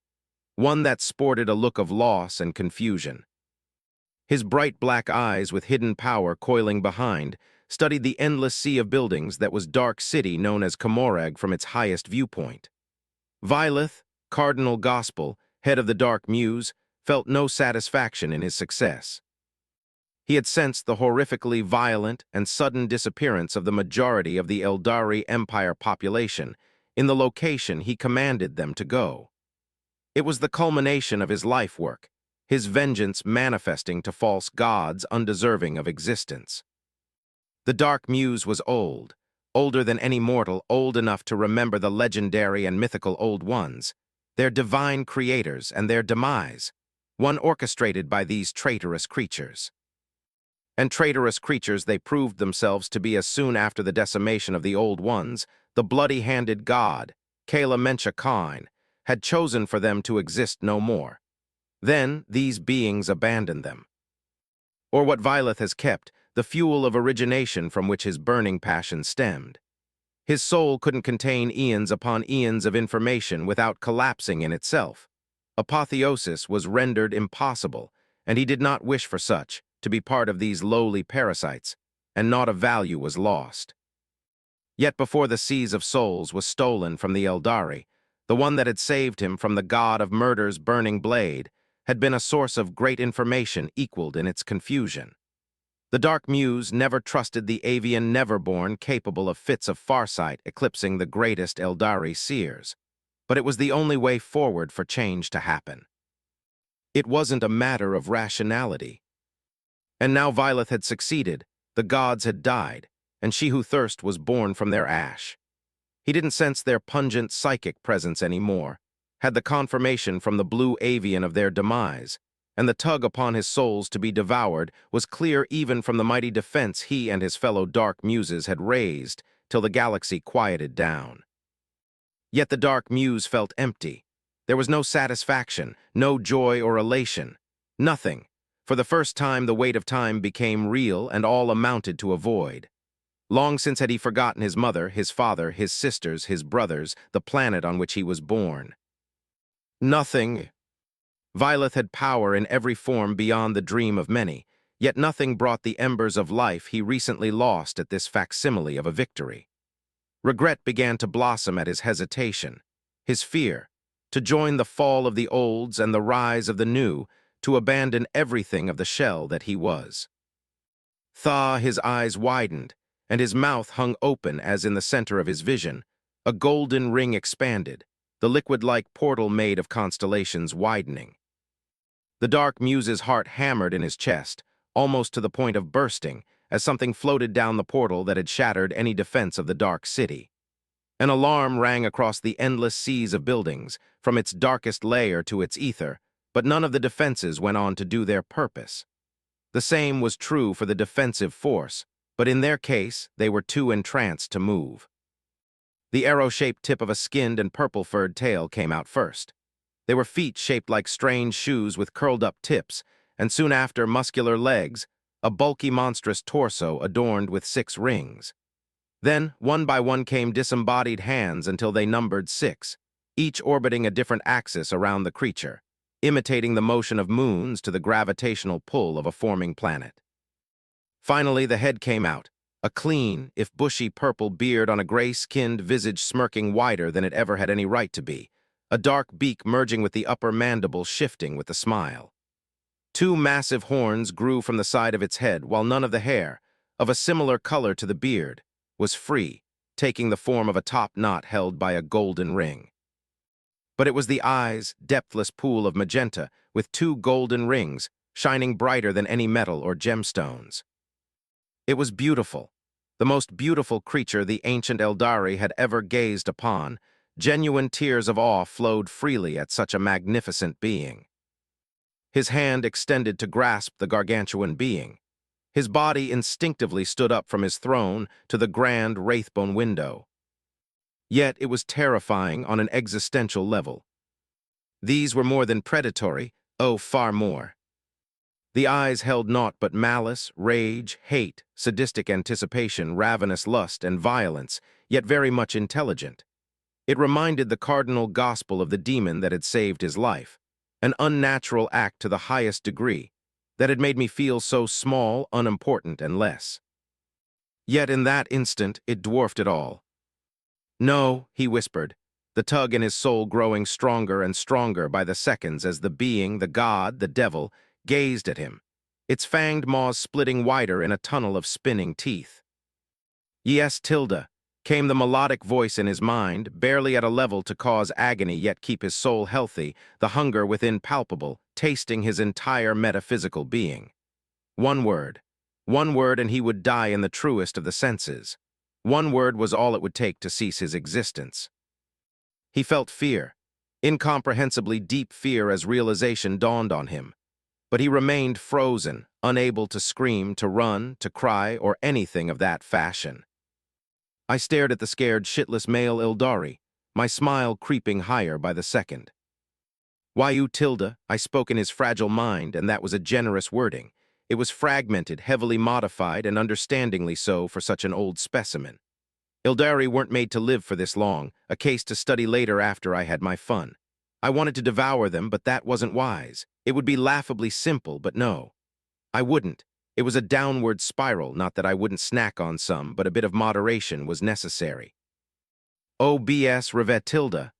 S1: one that sported a look of loss and confusion. His bright black eyes with hidden power coiling behind studied the endless sea of buildings that was Dark City known as Kamorag from its highest viewpoint. Vyleth, Cardinal Gospel, head of the Dark Muse, felt no satisfaction in his success. He had sensed the horrifically violent and sudden disappearance of the majority of the Eldari Empire population in the location he commanded them to go. It was the culmination of his life work, his vengeance manifesting to false gods undeserving of existence. The Dark Muse was old, older than any mortal, old enough to remember the legendary and mythical Old Ones, their divine creators and their demise, one orchestrated by these traitorous creatures. And traitorous creatures they proved themselves to be as soon after the decimation of the Old Ones, the bloody-handed god, Kala Mencha Kine, had chosen for them to exist no more. Then these beings abandoned them. Or what Vyleth has kept, the fuel of origination from which his burning passion stemmed. His soul couldn't contain eons upon eons of information without collapsing in itself. Apotheosis was rendered impossible, and he did not wish for such, to be part of these lowly parasites, and not a value was lost. Yet before the Seas of Souls was stolen from the Eldari, the one that had saved him from the god of murder's burning blade had been a source of great information equaled in its confusion. The Dark Muse never trusted the avian Neverborn capable of fits of farsight eclipsing the greatest Eldari seers, but it was the only way forward for change to happen. It wasn't a matter of rationality. And now Vyleth had succeeded, the gods had died, and she who thirst was born from their ash. He didn't sense their pungent psychic presence anymore, had the confirmation from the blue avian of their demise, and the tug upon his souls to be devoured was clear even from the mighty defense he and his fellow Dark Muses had raised till the galaxy quieted down. Yet the Dark Muse felt empty. There was no satisfaction, no joy or elation, nothing. For the first time, the weight of time became real and all amounted to a void. Long since had he forgotten his mother, his father, his sisters, his brothers, the planet on which he was born. Nothing. Violet had power in every form beyond the dream of many, yet nothing brought the embers of life he recently lost at this facsimile of a victory. Regret began to blossom at his hesitation, his fear, to join the fall of the olds and the rise of the new, to abandon everything of the shell that he was. His eyes widened, and his mouth hung open as in the center of his vision, a golden ring expanded, the liquid-like portal made of constellations widening. The Dark Muse's heart hammered in his chest, almost to the point of bursting, as something floated down the portal that had shattered any defense of the Dark City. An alarm rang across the endless seas of buildings, from its darkest layer to its ether, but none of the defenses went on to do their purpose. The same was true for the defensive force, but in their case, they were too entranced to move. The arrow-shaped tip of a skinned and purple-furred tail came out first. They were feet shaped like strange shoes with curled-up tips, and soon after muscular legs, a bulky monstrous torso adorned with 6 rings. Then, one by one came disembodied hands until they numbered 6, each orbiting a different axis around the creature, imitating the motion of moons to the gravitational pull of a forming planet. Finally, the head came out, a clean, if bushy purple beard on a gray-skinned visage smirking wider than it ever had any right to be, a dark beak merging with the upper mandible shifting with a smile. 2 massive horns grew from the side of its head, while none of the hair, of a similar color to the beard, was free, taking the form of a top knot held by a golden ring. But it was the eyes, depthless pool of magenta, with 2 golden rings, shining brighter than any metal or gemstones. It was beautiful, the most beautiful creature the ancient Eldari had ever gazed upon. Genuine tears of awe flowed freely at such a magnificent being. His hand extended to grasp the gargantuan being. His body instinctively stood up from his throne to the grand wraithbone window. Yet it was terrifying on an existential level. These were more than predatory, oh, far more. The eyes held naught but malice, rage, hate, sadistic anticipation, ravenous lust, and violence, yet very much intelligent. It reminded the cardinal gospel of the demon that had saved his life, an unnatural act to the highest degree, that had made me feel so small, unimportant, and less. Yet in that instant it dwarfed it all. "No," he whispered, the tug in his soul growing stronger and stronger by the seconds as the being, the god, the devil, gazed at him, its fanged maws splitting wider in a tunnel of spinning teeth. "Yes, Tilda," came the melodic voice in his mind, barely at a level to cause agony yet keep his soul healthy, the hunger within palpable, tasting his entire metaphysical being. One word, and he would die in the truest of the senses. One word was all it would take to cease his existence. He felt fear, incomprehensibly deep fear as realization dawned on him. But he remained frozen, unable to scream, to run, to cry, or anything of that fashion. I stared at the scared, shitless male Eldari, my smile creeping higher by the second. "Why you, Tilda?" I spoke in his fragile mind, and that was a generous wording. It was fragmented, heavily modified, and understandingly so for such an old specimen. Eldari weren't made to live for this long, a case to study later after I had my fun. I wanted to devour them, but that wasn't wise. It would be laughably simple, but no. I wouldn't. It was a downward spiral, not that I wouldn't snack on some, but a bit of moderation was necessary. "Oh, B.S. Revetilda,"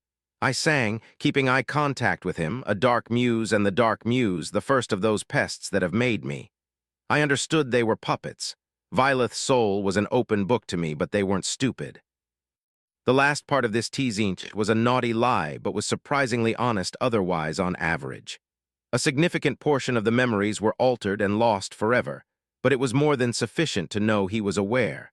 S1: I sang, keeping eye contact with him, a Dark Muse and the Dark Muse, the first of those pests that have made me. I understood they were puppets. Violet's soul was an open book to me, but they weren't stupid. The last part of this teasing was a naughty lie, but was surprisingly honest otherwise on average. A significant portion of the memories were altered and lost forever, but it was more than sufficient to know he was aware.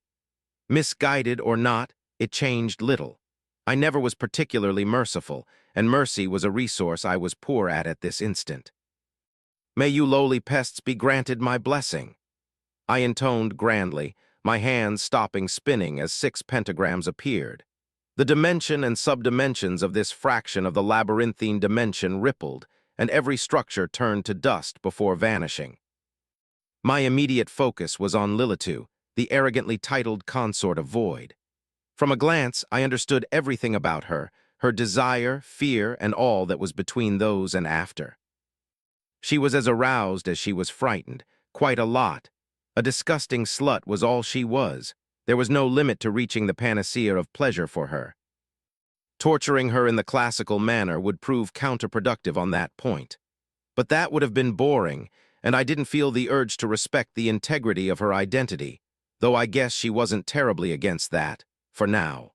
S1: Misguided or not, it changed little. I never was particularly merciful, and mercy was a resource I was poor at this instant. May you lowly pests be granted my blessing. I intoned grandly, my hands stopping spinning as 6 pentagrams appeared. The dimension and subdimensions of this fraction of the labyrinthine dimension rippled, and every structure turned to dust before vanishing. My immediate focus was on Lilitu, the arrogantly titled consort of Void. From a glance, I understood everything about her, her desire, fear, and all that was between those and after. She was as aroused as she was frightened, quite a lot. A disgusting slut was all she was. There was no limit to reaching the panacea of pleasure for her. Torturing her in the classical manner would prove counterproductive on that point. But that would have been boring, and I didn't feel the urge to respect the integrity of her identity, though I guess she wasn't terribly against that, for now.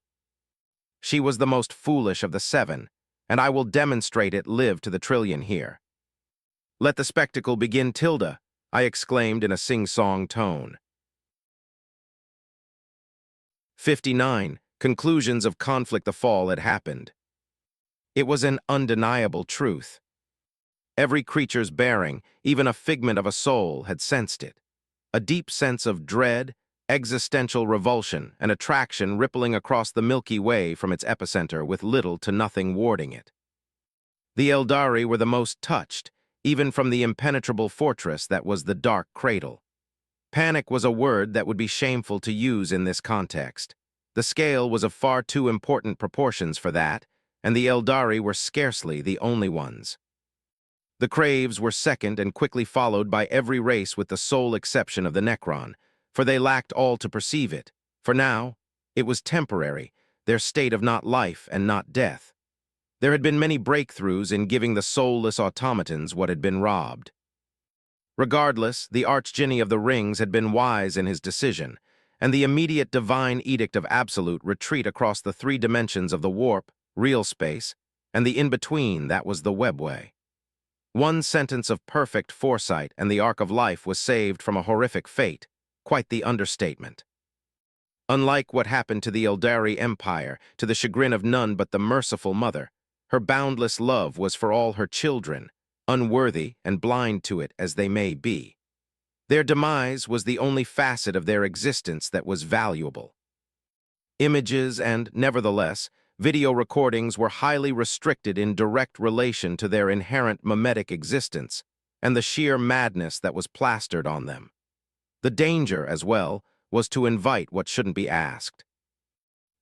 S1: She was the most foolish of the 7, and I will demonstrate it live to the trillion here. Let the spectacle begin, Tilda, I exclaimed in a sing-song tone. 59. Conclusions of Conflict the Fall had happened. It was an undeniable truth. Every creature's bearing, even a figment of a soul, had sensed it. A deep sense of dread, existential revulsion, and attraction rippling across the Milky Way from its epicenter with little to nothing warding it. The Eldari were the most touched, even from the impenetrable fortress that was the Dark Cradle. Panic was a word that would be shameful to use in this context. The scale was of far too important proportions for that, and the Eldari were scarcely the only ones. The Craves were second and quickly followed by every race with the sole exception of the Necron, for they lacked all to perceive it. For now, it was temporary, their state of not life and not death. There had been many breakthroughs in giving the soulless automatons what had been robbed. Regardless, the Archdjinni of the Rings had been wise in his decision, and the immediate divine edict of absolute retreat across the 3 dimensions of the warp, real space, and the in-between that was the webway. One sentence of perfect foresight and the Arc of Life was saved from a horrific fate, quite the understatement. Unlike what happened to the Eldari Empire, to the chagrin of none but the merciful mother, her boundless love was for all her children, unworthy and blind to it as they may be. Their demise was the only facet of their existence that was valuable. Images and, nevertheless, video recordings were highly restricted in direct relation to their inherent mimetic existence and the sheer madness that was plastered on them. The danger, as well, was to invite what shouldn't be asked.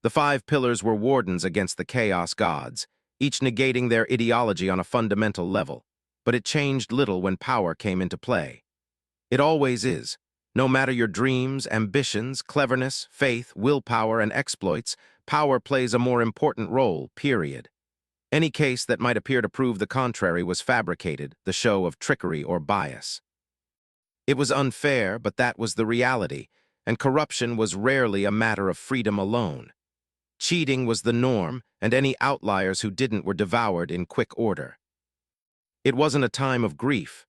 S1: The 5 pillars were wardens against the chaos gods, each negating their ideology on a fundamental level, but it changed little when power came into play. It always is. No matter your dreams, ambitions, cleverness, faith, willpower, and exploits, power plays a more important role, period. Any case that might appear to prove the contrary was fabricated, the show of trickery or bias. It was unfair, but that was the reality, and corruption was rarely a matter of freedom alone. Cheating was the norm, and any outliers who didn't were devoured in quick order. It wasn't a time of grief.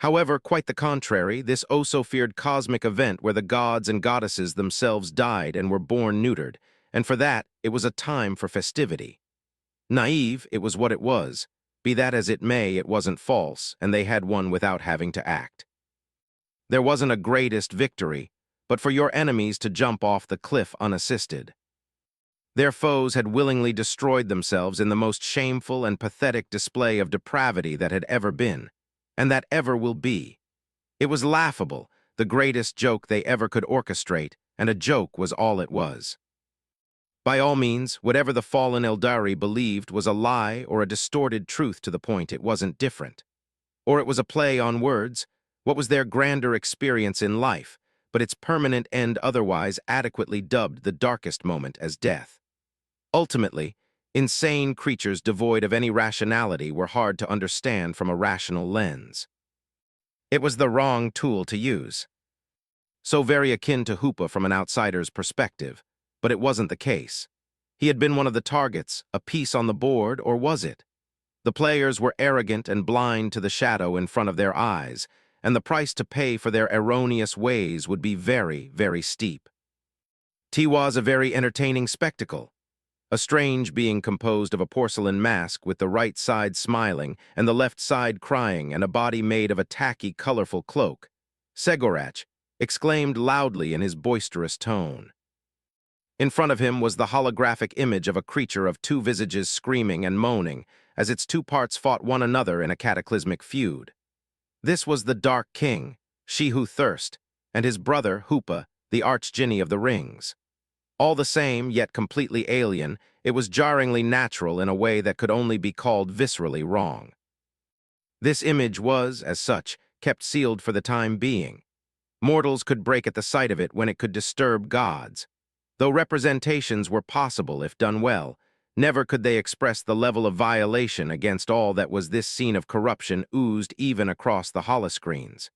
S1: However, quite the contrary, this oh-so-feared cosmic event where the gods and goddesses themselves died and were born neutered, and for that, it was a time for festivity. Naive, it was what it was. Be that as it may, it wasn't false, and they had won without having to act. There wasn't a greatest victory, but for your enemies to jump off the cliff unassisted. Their foes had willingly destroyed themselves in the most shameful and pathetic display of depravity that had ever been, and that ever will be. It was laughable, the greatest joke they ever could orchestrate, and a joke was all it was. By all means, whatever the fallen Eldari believed was a lie or a distorted truth to the point it wasn't different. Or it was a play on words. What was their grander experience in life, but its permanent end otherwise adequately dubbed the darkest moment as death? Ultimately, insane creatures devoid of any rationality were hard to understand from a rational lens. It was the wrong tool to use. So very akin to Hoopa from an outsider's perspective, but it wasn't the case. He had been one of the targets, a piece on the board, or was it? The players were arrogant and blind to the shadow in front of their eyes, and the price to pay for their erroneous ways would be very, very steep. T was a very entertaining spectacle. a strange being composed of a porcelain mask with the right side smiling and the left side crying and a body made of a tacky, colorful cloak. Segorach exclaimed loudly in his boisterous tone. In front of him was the holographic image of a creature of two visages screaming and moaning as its two parts fought one another in a cataclysmic feud. This was the Dark King, She Who Thirst, and his brother, Hoopa, the Archdjinni of the Rings. All the same, yet completely alien, it was jarringly natural in a way that could only be called viscerally wrong. This image was, as such, kept sealed for the time being. Mortals could break at the sight of it when it could disturb gods. Though representations were possible if done well, never could they express the level of violation against all that was this scene of corruption oozed even across the holoscreens.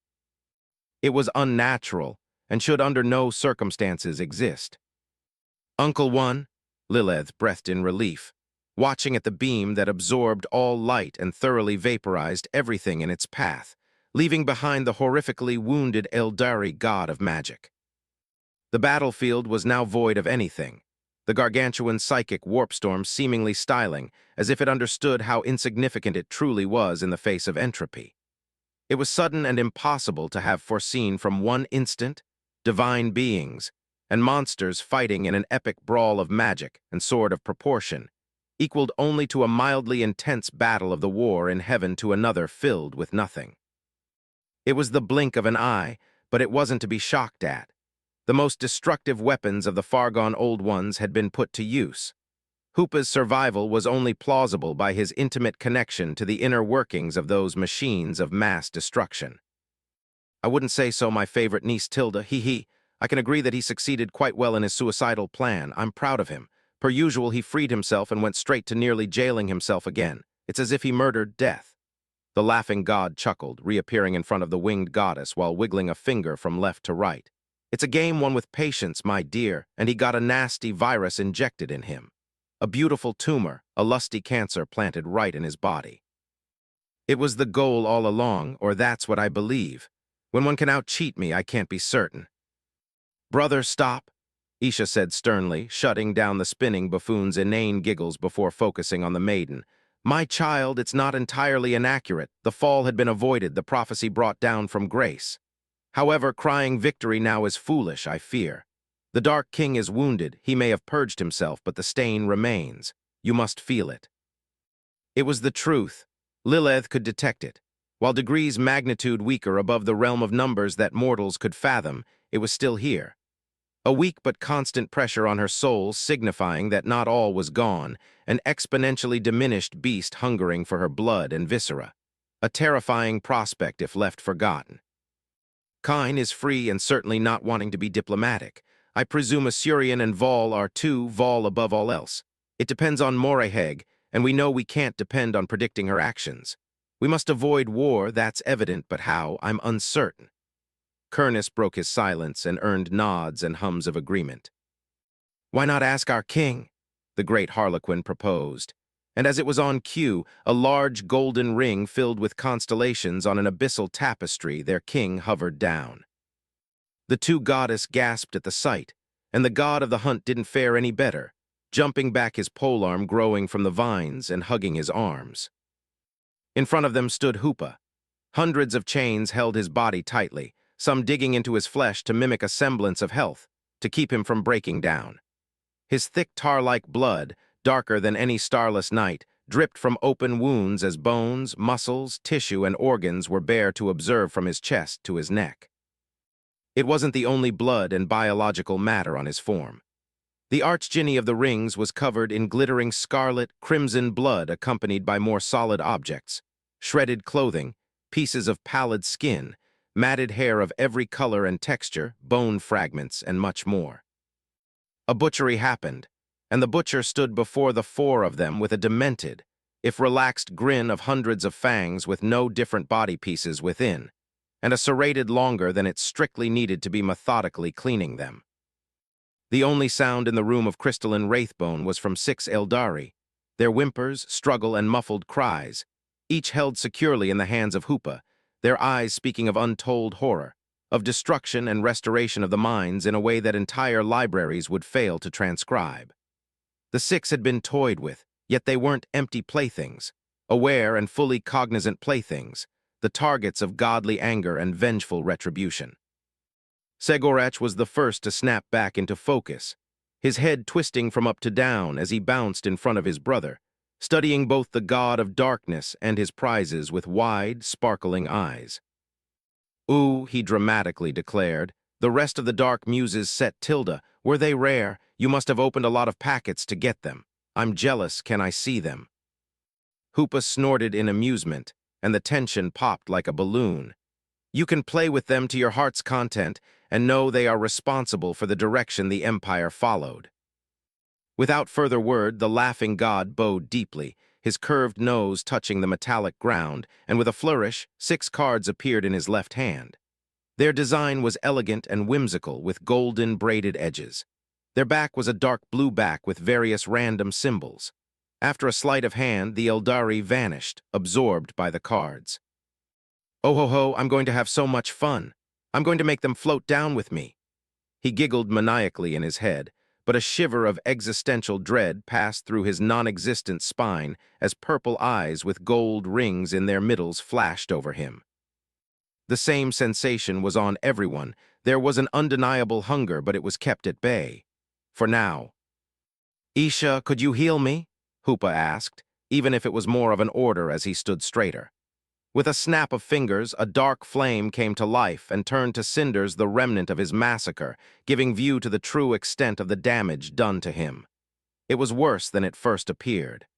S1: It was unnatural and should under no circumstances exist. Uncle One, Lilith breathed in relief, watching at the beam that absorbed all light and thoroughly vaporized everything in its path, leaving behind the horrifically wounded Eldari god of magic. The battlefield was now void of anything, the gargantuan psychic warp storm seemingly styling, as if it understood how insignificant it truly was in the face of entropy. It was sudden and impossible to have foreseen from one instant divine beings and monsters fighting in an epic brawl of magic and sword of proportion, equaled only to a mildly intense battle of the war in heaven to another filled with nothing. It was the blink of an eye, but it wasn't to be shocked at. The most destructive weapons of the far-gone old ones had been put to use. Hoopa's survival was only plausible by his intimate connection to the inner workings of those machines of mass destruction. I wouldn't say so, my favorite niece Tilda, hee. I can agree that he succeeded quite well in his suicidal plan. I'm proud of him. Per usual, he freed himself and went straight to nearly jailing himself again. It's as if he murdered death. The laughing god chuckled, reappearing in front of the winged goddess while wiggling a finger from left to right. It's a game won with patience, my dear, and he got a nasty virus injected in him. A beautiful tumor, a lusty cancer planted right in his body. It was the goal all along, or that's what I believe. When one can out-cheat me, I can't be certain. Brother, stop, Isha said sternly, shutting down the spinning buffoon's inane giggles before focusing on the maiden. My child, it's not entirely inaccurate. The fall had been avoided, the prophecy brought down from grace. However, crying victory now is foolish, I fear. The Dark King is wounded. He may have purged himself, but the stain remains. You must feel it. It was the truth. Lilith could detect it. While degrees magnitude weaker above the realm of numbers that mortals could fathom, it was still here. A weak but constant pressure on her soul signifying that not all was gone, an exponentially diminished beast hungering for her blood and viscera. A terrifying prospect if left forgotten. Kine is free and certainly not wanting to be diplomatic. I presume Asurian and Vol are too, Vol above all else. It depends on Moreheg, and we know we can't depend on predicting her actions. We must avoid war, that's evident, but how, I'm uncertain. Kurnus broke his silence and earned nods and hums of agreement. Why not ask our king? The great Harlequin proposed. And as it was on cue, a large golden ring filled with constellations on an abyssal tapestry, their king hovered down. The two goddess gasped at the sight, and the god of the hunt didn't fare any better, jumping back his polearm growing from the vines and hugging his arms. In front of them stood Hoopa. Hundreds of chains held his body tightly, some digging into his flesh to mimic a semblance of health, to keep him from breaking down. His thick tar-like blood, darker than any starless night, dripped from open wounds as bones, muscles, tissue, and organs were bare to observe from his chest to his neck. It wasn't the only blood and biological matter on his form. The Archdjinni of the Rings was covered in glittering scarlet, crimson blood accompanied by more solid objects, shredded clothing, pieces of pallid skin, matted hair of every color and texture, bone fragments, and much more. A butchery happened, and the butcher stood before the four of them with a demented, if relaxed grin of hundreds of fangs with no different body pieces within, and a serrated longer than it strictly needed to be methodically cleaning them. The only sound in the room of crystalline wraithbone was from 6 Eldari, their whimpers, struggle, and muffled cries, each held securely in the hands of Hoopa, their eyes speaking of untold horror, of destruction and restoration of the minds in a way that entire libraries would fail to transcribe. The six had been toyed with, yet they weren't empty playthings, aware and fully cognizant playthings, the targets of godly anger and vengeful retribution. Segorach was the first to snap back into focus, his head twisting from up to down as he bounced in front of his brother, studying both the god of darkness and his prizes with wide, sparkling eyes. "Ooh," he dramatically declared, "the rest of the Dark Muses set tilde. Were they rare? You must have opened a lot of packets to get them. I'm jealous, can I see them?" Hoopa snorted in amusement, and the tension popped like a balloon. "You can play with them to your heart's content and know they are responsible for the direction the Empire followed." Without further word, the laughing god bowed deeply, his curved nose touching the metallic ground, and with a flourish, 6 cards appeared in his left hand. Their design was elegant and whimsical, with golden braided edges. Their back was a dark blue back with various random symbols. After a sleight of hand, the Eldari vanished, absorbed by the cards. "Oh ho ho, I'm going to have so much fun. I'm going to make them float down with me." He giggled maniacally in his head, but a shiver of existential dread passed through his non-existent spine as purple eyes with gold rings in their middles flashed over him. The same sensation was on everyone. There was an undeniable hunger, but it was kept at bay. For now. "Isha, could you heal me?" Hoopa asked, even if it was more of an order as he stood straighter. With a snap of fingers, a dark flame came to life and turned to cinders the remnant of his massacre, giving view to the true extent of the damage done to him. It was worse than it first appeared.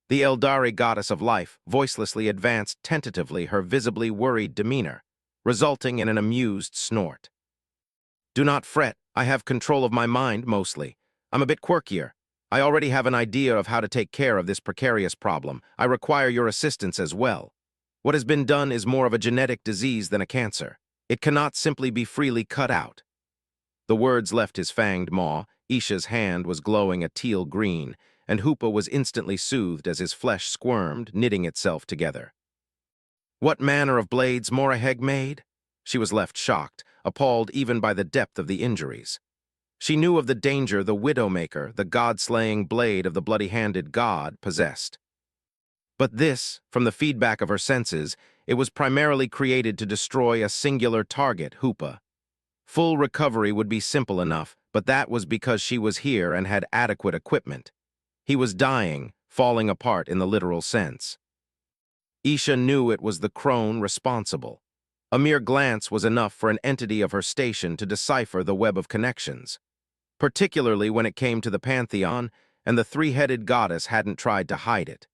S1: The Eldari goddess of life voicelessly advanced tentatively her visibly worried demeanor, resulting in an amused snort. "Do not fret, I have control of my mind mostly. I'm a bit quirkier. I already have an idea of how to take care of this precarious problem. I require your assistance as well. What has been done is more of a genetic disease than a cancer. It cannot simply be freely cut out." The words left his fanged maw, Isha's hand was glowing a teal green, and Hoopa was instantly soothed as his flesh squirmed, knitting itself together. "What manner of blades Moraheg made?" She was left shocked, appalled even by the depth of the injuries. She knew of the danger the Widowmaker, the god-slaying blade of the bloody-handed god, possessed. But this, from the feedback of her senses, it was primarily created to destroy a singular target, Hoopa. Full recovery would be simple enough, but that was because she was here and had adequate equipment. He was dying, falling apart in the literal sense. Isha knew it was the crone responsible. A mere glance was enough for an entity of her station to decipher the web of connections, particularly when it came to the Pantheon, and the three-headed goddess hadn't tried to hide it.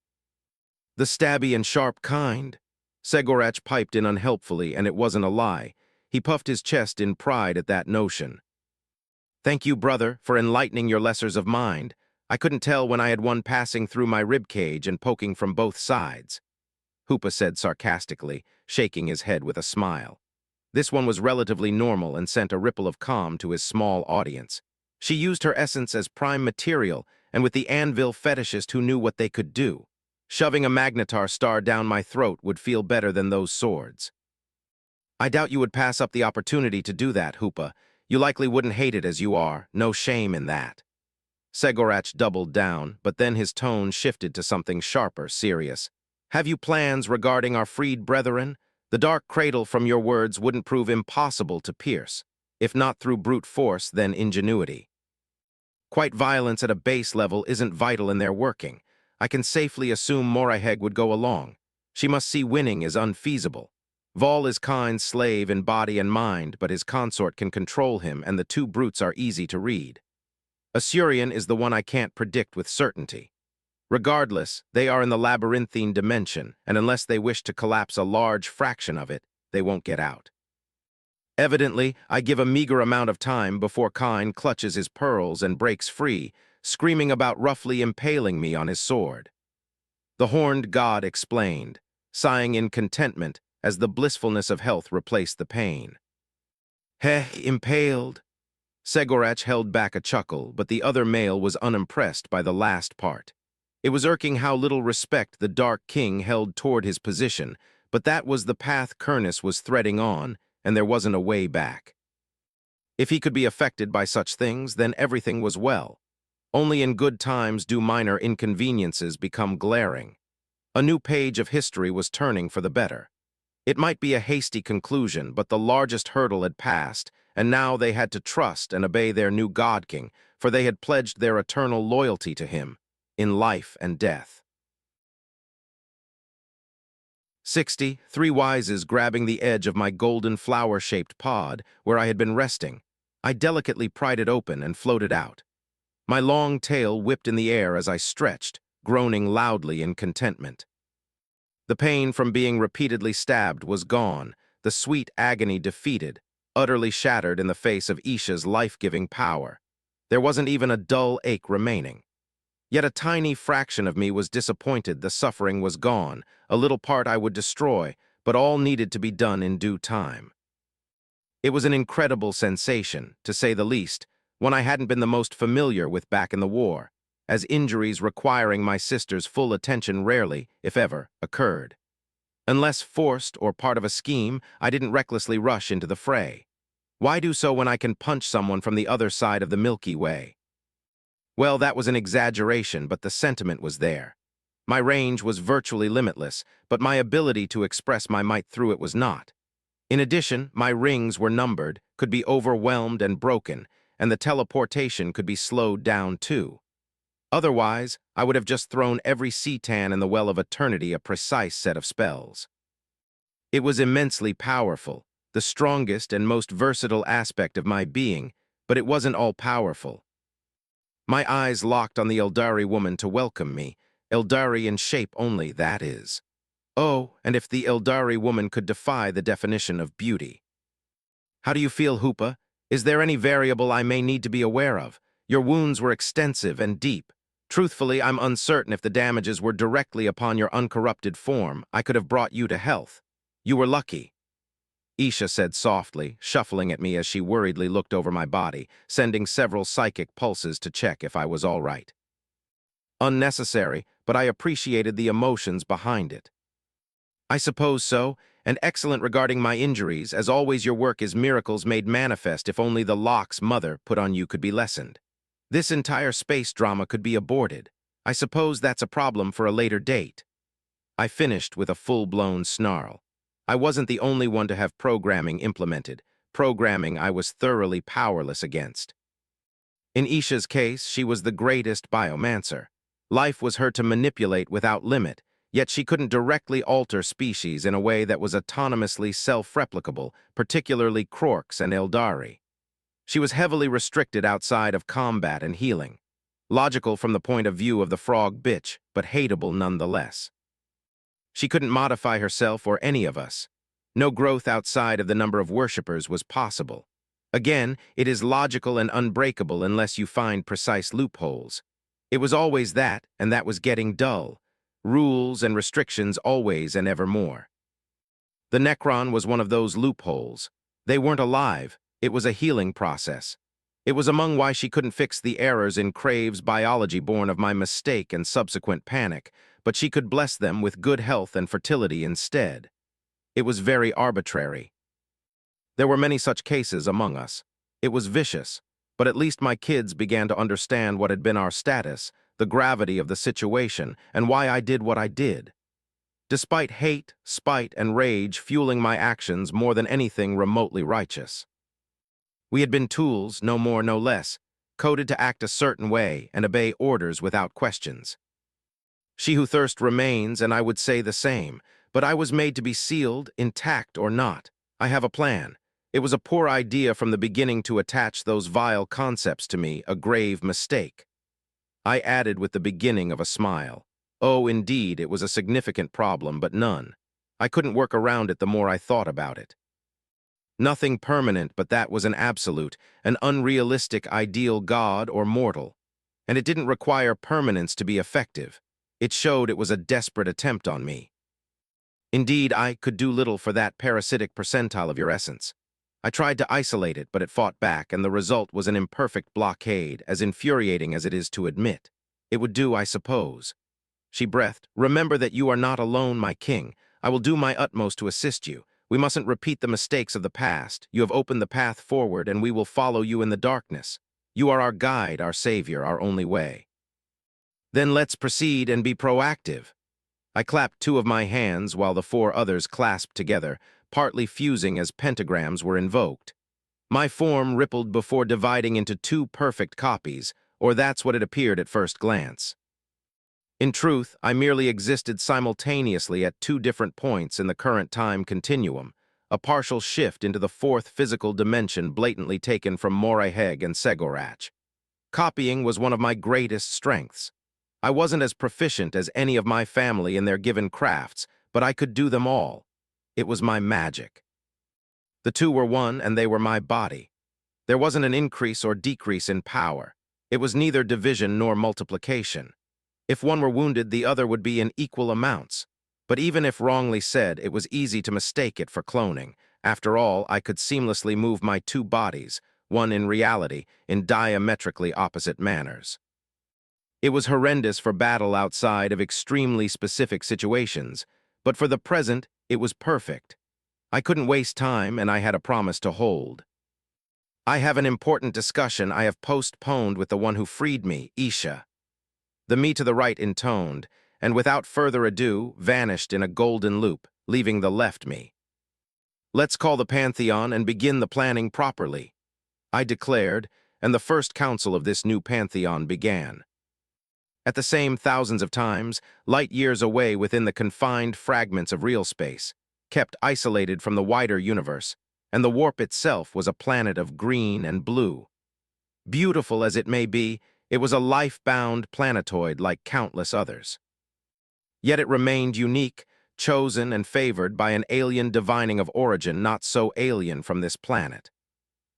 S1: "The stabby and sharp kind." Segorach piped in unhelpfully, and it wasn't a lie. He puffed his chest in pride at that notion. "Thank you, brother, for enlightening your lessers of mind. I couldn't tell when I had one passing through my ribcage and poking from both sides," Hoopa said sarcastically, shaking his head with a smile. This one was relatively normal and sent a ripple of calm to his small audience. She used her essence as prime material, and with the anvil fetishist who knew what they could do. Shoving a magnetar star down my throat would feel better than those swords. "I doubt you would pass up the opportunity to do that, Hoopa. You likely wouldn't hate it as you are. No shame in that." Segorach doubled down, but then his tone shifted to something sharper, serious. "Have you plans regarding our freed brethren? The dark cradle from your words wouldn't prove impossible to pierce. If not through brute force, then ingenuity. Quite violence at a base level isn't vital in their working. I can safely assume Moraheg would go along. She must see winning is unfeasible. Vol is Khan's slave in body and mind, but his consort can control him, and the two brutes are easy to read. Asurian is the one I can't predict with certainty. Regardless, they are in the labyrinthine dimension, and unless they wish to collapse a large fraction of it, they won't get out. Evidently, I give a meager amount of time before Khan clutches his pearls and breaks free, screaming about roughly impaling me on his sword." The horned god explained, sighing in contentment as the blissfulness of health replaced the pain. "Heh, impaled." Segorach held back a chuckle, but the other male was unimpressed by the last part. It was irking how little respect the Dark King held toward his position, but that was the path Kurnus was threading on, and there wasn't a way back. If he could be affected by such things, then everything was well. Only in good times do minor inconveniences become glaring. A new page of history was turning for the better. It might be a hasty conclusion, but the largest hurdle had passed, and now they had to trust and obey their new God King, for they had pledged their eternal loyalty to him, in life and death. 60, 3 Wises grabbing the edge of my golden flower-shaped pod, where I had been resting. I delicately pried it open and floated out. My long tail whipped in the air as I stretched, groaning loudly in contentment. The pain from being repeatedly stabbed was gone, the sweet agony defeated, utterly shattered in the face of Isha's life-giving power. There wasn't even a dull ache remaining. Yet a tiny fraction of me was disappointed the suffering was gone, a little part I would destroy, but all needed to be done in due time. It was an incredible sensation, to say the least, one I hadn't been the most familiar with back in the war, as injuries requiring my sister's full attention rarely, if ever, occurred. Unless forced or part of a scheme, I didn't recklessly rush into the fray. Why do so when I can punch someone from the other side of the Milky Way? Well, that was an exaggeration, but the sentiment was there. My range was virtually limitless, but my ability to express my might through it was not. In addition, my rings were numbered, could be overwhelmed and broken, and the teleportation could be slowed down too. Otherwise, I would have just thrown every Cetan in the Well of Eternity a precise set of spells. It was immensely powerful, the strongest and most versatile aspect of my being, but it wasn't all-powerful. My eyes locked on the Eldari woman to welcome me, Eldari in shape only, that is. Oh, and if the Eldari woman could defy the definition of beauty. How do you feel, Hoopa? Is there any variable I may need to be aware of? Your wounds were extensive and deep. Truthfully, I'm uncertain if the damages were directly upon your uncorrupted form. I could have brought you to health. You were lucky. Isha said softly, shuffling at me as she worriedly looked over my body, sending several psychic pulses to check if I was all right. Unnecessary, but I appreciated the emotions behind it. I suppose so, and excellent regarding my injuries. As always, your work is miracles made manifest. If only the lock's mother put on you could be lessened. This entire space drama could be aborted. I suppose that's a problem for a later date. I finished with a full-blown snarl. I wasn't the only one to have programming implemented, programming I was thoroughly powerless against. In Isha's case, she was the greatest biomancer. Life was her to manipulate without limit, yet she couldn't directly alter species in a way that was autonomously self-replicable, particularly Krorks and Eldari. She was heavily restricted outside of combat and healing. Logical from the point of view of the frog bitch, but hateable nonetheless. She couldn't modify herself or any of us. No growth outside of the number of worshippers was possible. Again, it is logical and unbreakable unless you find precise loopholes. It was always that, and that was getting dull. Rules and restrictions always and evermore. The Necron was one of those loopholes. They weren't alive. It was a healing process. It was among why she couldn't fix the errors in Crave's biology born of my mistake and subsequent panic, but she could bless them with good health and fertility instead. It was very arbitrary. There were many such cases among us. It was vicious, but at least my kids began to understand what had been our status, the gravity of the situation, and why I did what I did. Despite hate, spite, and rage fueling my actions more than anything remotely righteous. We had been tools, no more, no less, coded to act a certain way and obey orders without questions. She who thirst remains, and I would say the same, but I was made to be sealed, intact or not. I have a plan. It was a poor idea from the beginning to attach those vile concepts to me, a grave mistake. I added with the beginning of a smile. Oh, indeed, it was a significant problem, but none. I couldn't work around it the more I thought about it. Nothing permanent, but that was an absolute, an unrealistic ideal god or mortal. And it didn't require permanence to be effective. It showed it was a desperate attempt on me. Indeed, I could do little for that parasitic percentile of your essence. I tried to isolate it, but it fought back, and the result was an imperfect blockade, as infuriating as it is to admit. It would do, I suppose. She breathed. Remember that you are not alone, my king. I will do my utmost to assist you. We mustn't repeat the mistakes of the past. You have opened the path forward, and we will follow you in the darkness. You are our guide, our savior, our only way. Then let's proceed and be proactive. I clapped two of my hands while the four others clasped together, partly fusing as pentagrams were invoked. My form rippled before dividing into two perfect copies, or that's what it appeared at first glance. In truth, I merely existed simultaneously at two different points in the current time continuum, a partial shift into the fourth physical dimension blatantly taken from Moreheg and Segorach. Copying was one of my greatest strengths. I wasn't as proficient as any of my family in their given crafts, but I could do them all. It was my magic. The two were one, and they were my body. There wasn't an increase or decrease in power. It was neither division nor multiplication. If one were wounded, the other would be in equal amounts. But even if wrongly said, it was easy to mistake it for cloning. After all, I could seamlessly move my two bodies, one in reality, in diametrically opposite manners. It was horrendous for battle outside of extremely specific situations, but for the present, it was perfect. I couldn't waste time, and I had a promise to hold. I have an important discussion I have postponed with the one who freed me, Isha. The me to the right intoned, and without further ado, vanished in a golden loop, leaving the left me. Let's call the Pantheon and begin the planning properly, I declared, and the first council of this new Pantheon began. At the same thousands of times, light years away within the confined fragments of real space, kept isolated from the wider universe, and the warp itself was a planet of green and blue. Beautiful as it may be, it was a life-bound planetoid like countless others. Yet it remained unique, chosen and favored by an alien divining of origin not so alien from this planet.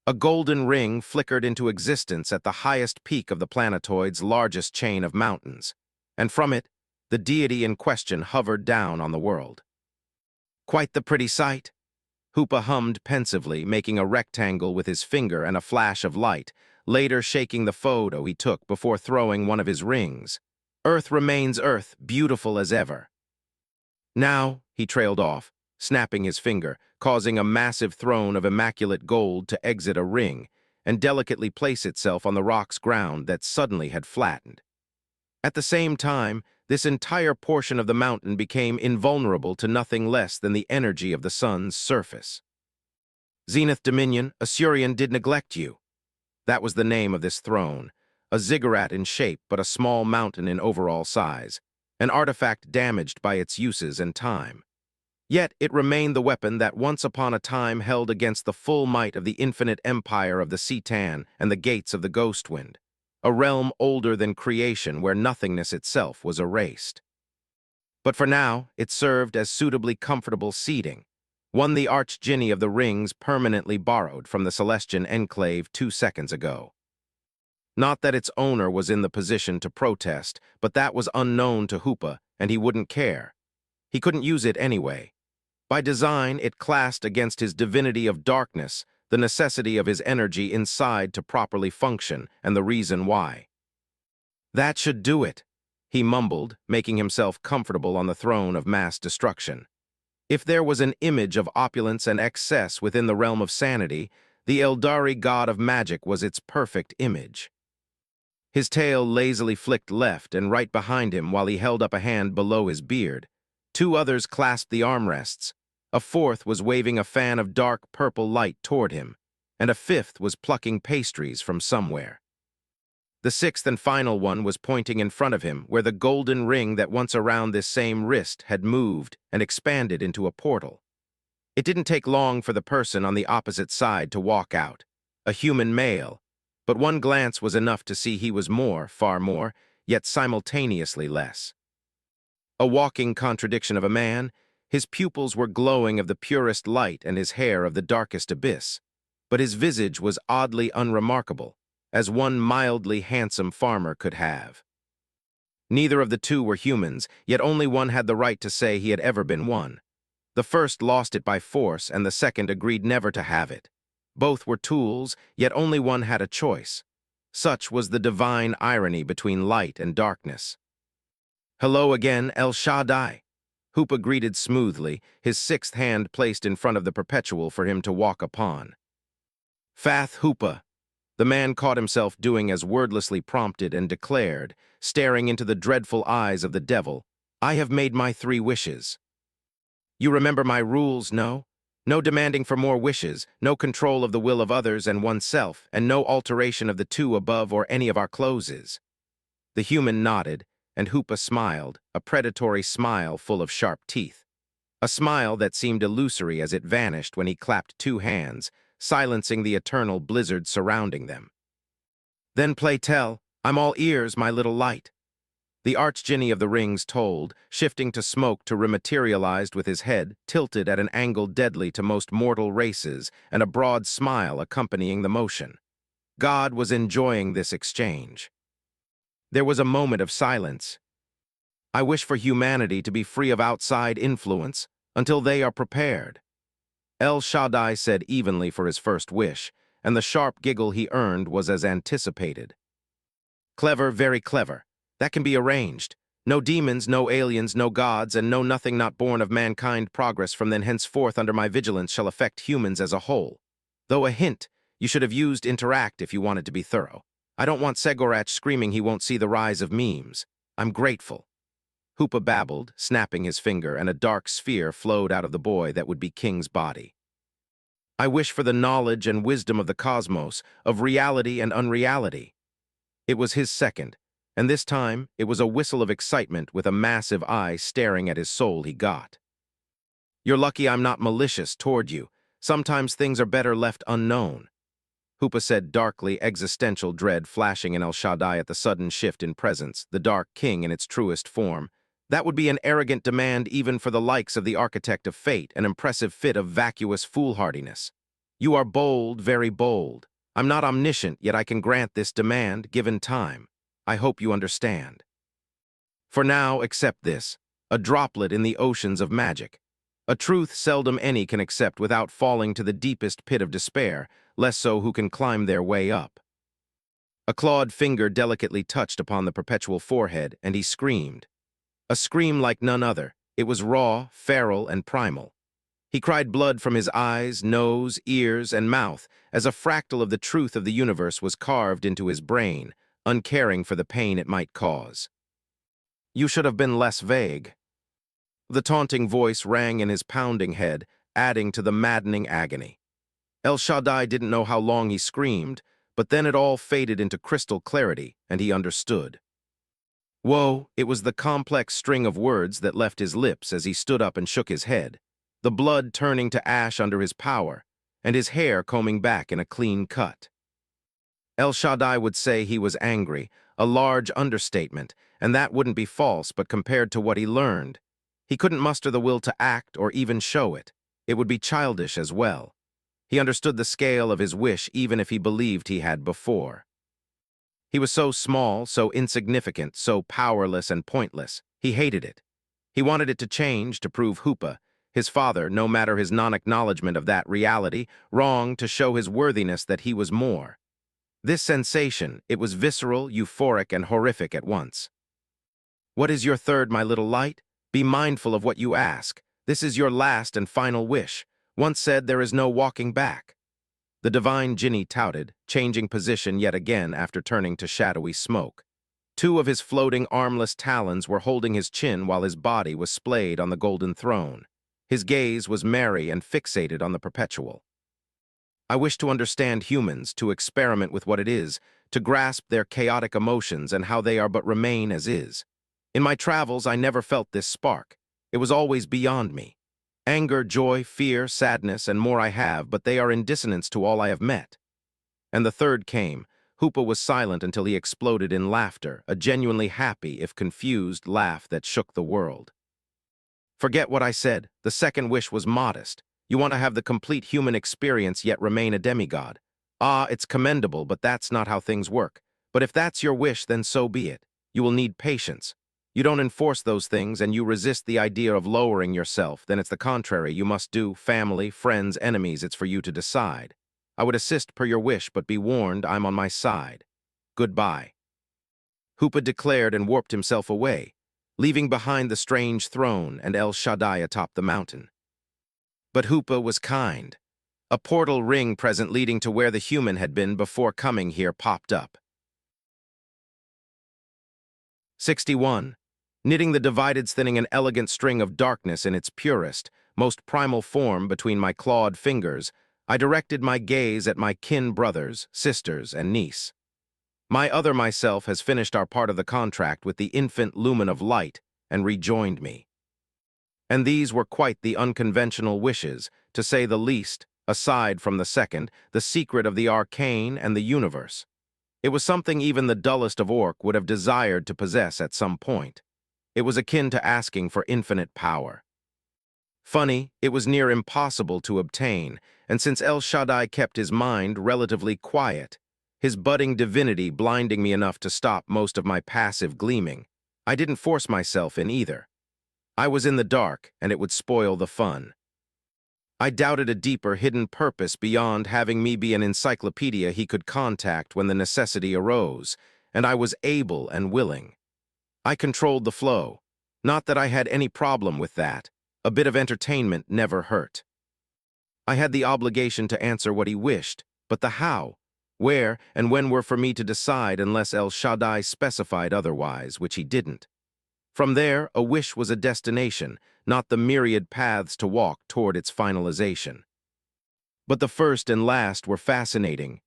S1: A golden ring flickered into existence at the highest peak of the planetoid's largest chain of mountains, and from it, the deity in question hovered down on the world. Quite the pretty sight. Hoopa hummed pensively, making a rectangle with his finger and a flash of light, later shaking the photo he took before throwing one of his rings. Earth remains Earth, beautiful as ever. Now, he trailed off, snapping his finger, causing a massive throne of immaculate gold to exit a ring and delicately place itself on the rock's ground that suddenly had flattened. At the same time, this entire portion of the mountain became invulnerable to nothing less than the energy of the sun's surface. Zenith Dominion, Asurian did neglect you. That was the name of this throne, a ziggurat in shape but a small mountain in overall size, an artifact damaged by its uses and time. Yet it remained the weapon that once upon a time held against the full might of the infinite empire of the Citan and the gates of the Ghostwind, a realm older than creation where nothingness itself was erased. But for now, it served as suitably comfortable seating, one the Archdjinni of the Rings permanently borrowed from the Celestian Enclave 2 seconds ago. Not that its owner was in the position to protest, but that was unknown to Hoopa, and he wouldn't care. He couldn't use it anyway. By design, it clashed against his divinity of darkness, the necessity of his energy inside to properly function, and the reason why. That should do it, he mumbled, making himself comfortable on the throne of mass destruction. If there was an image of opulence and excess within the realm of sanity, the Eldari god of magic was its perfect image. His tail lazily flicked left and right behind him while he held up a hand below his beard. Two others clasped the armrests. A fourth was waving a fan of dark purple light toward him, and a fifth was plucking pastries from somewhere. The sixth and final one was pointing in front of him, where the golden ring that once around this same wrist had moved and expanded into a portal. It didn't take long for the person on the opposite side to walk out, a human male, but one glance was enough to see he was more, far more, yet simultaneously less. A walking contradiction of a man, his pupils were glowing of the purest light and his hair of the darkest abyss, but his visage was oddly unremarkable, as one mildly handsome farmer could have. Neither of the two were humans, yet only one had the right to say he had ever been one. The first lost it by force, and the second agreed never to have it. Both were tools, yet only one had a choice. Such was the divine irony between light and darkness. "Hello again, El Shaddai," Hoopa greeted smoothly, his sixth hand placed in front of the perpetual for him to walk upon. "Fath Hoopa," The man caught himself doing as wordlessly prompted and declared, staring into the dreadful eyes of the devil, "I have made my 3 wishes. You remember my rules, no? No demanding for more wishes, no control of the will of others and oneself, and no alteration of the 2 above or any of our closes." The human nodded, and Hoopa smiled, a predatory smile full of sharp teeth. A smile that seemed illusory as it vanished when he clapped 2 hands, silencing the eternal blizzard surrounding them. "Then play tell. I'm all ears, my little light." The Archdjinni of the rings told, shifting to smoke to rematerialized with his head tilted at an angle deadly to most mortal races and a broad smile accompanying the motion. God was enjoying this exchange. There was a moment of silence. "I wish for humanity to be free of outside influence until they are prepared." El Shaddai said evenly for his first wish, and the sharp giggle he earned was as anticipated. "Clever, very clever. That can be arranged. No demons, no aliens, no gods, and no nothing not born of mankind progress from then henceforth under my vigilance shall affect humans as a whole. Though a hint, you should have used interact if you wanted to be thorough. I don't want Segorach screaming he won't see the rise of memes. I'm grateful." Hoopa babbled, snapping his finger, and a dark sphere flowed out of the boy that would be King's body. "I wish for the knowledge and wisdom of the cosmos, of reality and unreality." It was his second, and this time it was a whistle of excitement with a massive eye staring at his soul he got. "You're lucky I'm not malicious toward you. Sometimes things are better left unknown." Hoopa said darkly, existential dread flashing in El Shaddai at the sudden shift in presence, the Dark King in its truest form. That would be an arrogant demand even for the likes of the Architect of Fate, an impressive fit of vacuous foolhardiness. "You are bold, very bold. I'm not omniscient, yet I can grant this demand, given time. I hope you understand. For now, accept this, a droplet in the oceans of magic. A truth seldom any can accept without falling to the deepest pit of despair, less so who can climb their way up." A clawed finger delicately touched upon the perpetual forehead, and he screamed. A scream like none other. It was raw, feral, and primal. He cried blood from his eyes, nose, ears, and mouth as a fractal of the truth of the universe was carved into his brain, uncaring for the pain it might cause. "You should have been less vague." The taunting voice rang in his pounding head, adding to the maddening agony. El Shaddai didn't know how long he screamed, but then it all faded into crystal clarity, and he understood. Woe, it was the complex string of words that left his lips as he stood up and shook his head, the blood turning to ash under his power, and his hair combing back in a clean cut. El Shaddai would say he was angry, a large understatement, and that wouldn't be false, but compared to what he learned, he couldn't muster the will to act or even show it. It would be childish as well. He understood the scale of his wish even if he believed he had before. He was so small, so insignificant, so powerless and pointless. He hated it. He wanted it to change to prove Hoopa, his father, no matter his non-acknowledgement of that reality, wrong to show his worthiness that he was more. This sensation, it was visceral, euphoric, and horrific at once. "What is your third, my little light? Be mindful of what you ask. This is your last and final wish. Once said, there is no walking back." The divine Jinni touted, changing position yet again after turning to shadowy smoke. 2 of his floating armless talons were holding his chin while his body was splayed on the golden throne. His gaze was merry and fixated on the perpetual. "I wish to understand humans, to experiment with what it is, to grasp their chaotic emotions and how they are but remain as is. In my travels, I never felt this spark. It was always beyond me. Anger, joy, fear, sadness, and more I have, but they are in dissonance to all I have met." And the third came. Hoopa was silent until he exploded in laughter, a genuinely happy, if confused, laugh that shook the world. "Forget what I said. The second wish was modest. You want to have the complete human experience yet remain a demigod. Ah, it's commendable, but that's not how things work. But if that's your wish, then so be it. You will need patience. You don't enforce those things and you resist the idea of lowering yourself, then it's the contrary you must do. Family, friends, enemies, it's for you to decide. I would assist per your wish, but be warned, I'm on my side. Goodbye." Hoopa declared and warped himself away, leaving behind the strange throne and El Shaddai atop the mountain. But Hoopa was kind. A portal ring present leading to where the human had been before coming here popped up. 61. Knitting the divided thinning an elegant string of darkness in its purest, most primal form between my clawed fingers, I directed my gaze at my kin brothers, sisters, and niece. My other myself has finished our part of the contract with the infant lumen of light and rejoined me. And these were quite the unconventional wishes, to say the least, aside from the second, the secret of the arcane and the universe. It was something even the dullest of orc would have desired to possess at some point. It was akin to asking for infinite power. Funny, it was near impossible to obtain, and since El Shaddai kept his mind relatively quiet, his budding divinity blinding me enough to stop most of my passive gleaming, I didn't force myself in either. I was in the dark, and it would spoil the fun. I doubted a deeper hidden purpose beyond having me be an encyclopedia he could contact when the necessity arose, and I was able and willing. I controlled the flow. Not that I had any problem with that. A bit of entertainment never hurt. I had the obligation to answer what he wished, but the how, where, and when were for me to decide unless El Shaddai specified otherwise, which he didn't. From there, a wish was a destination, not the myriad paths to walk toward its finalization. But the first and last were fascinating.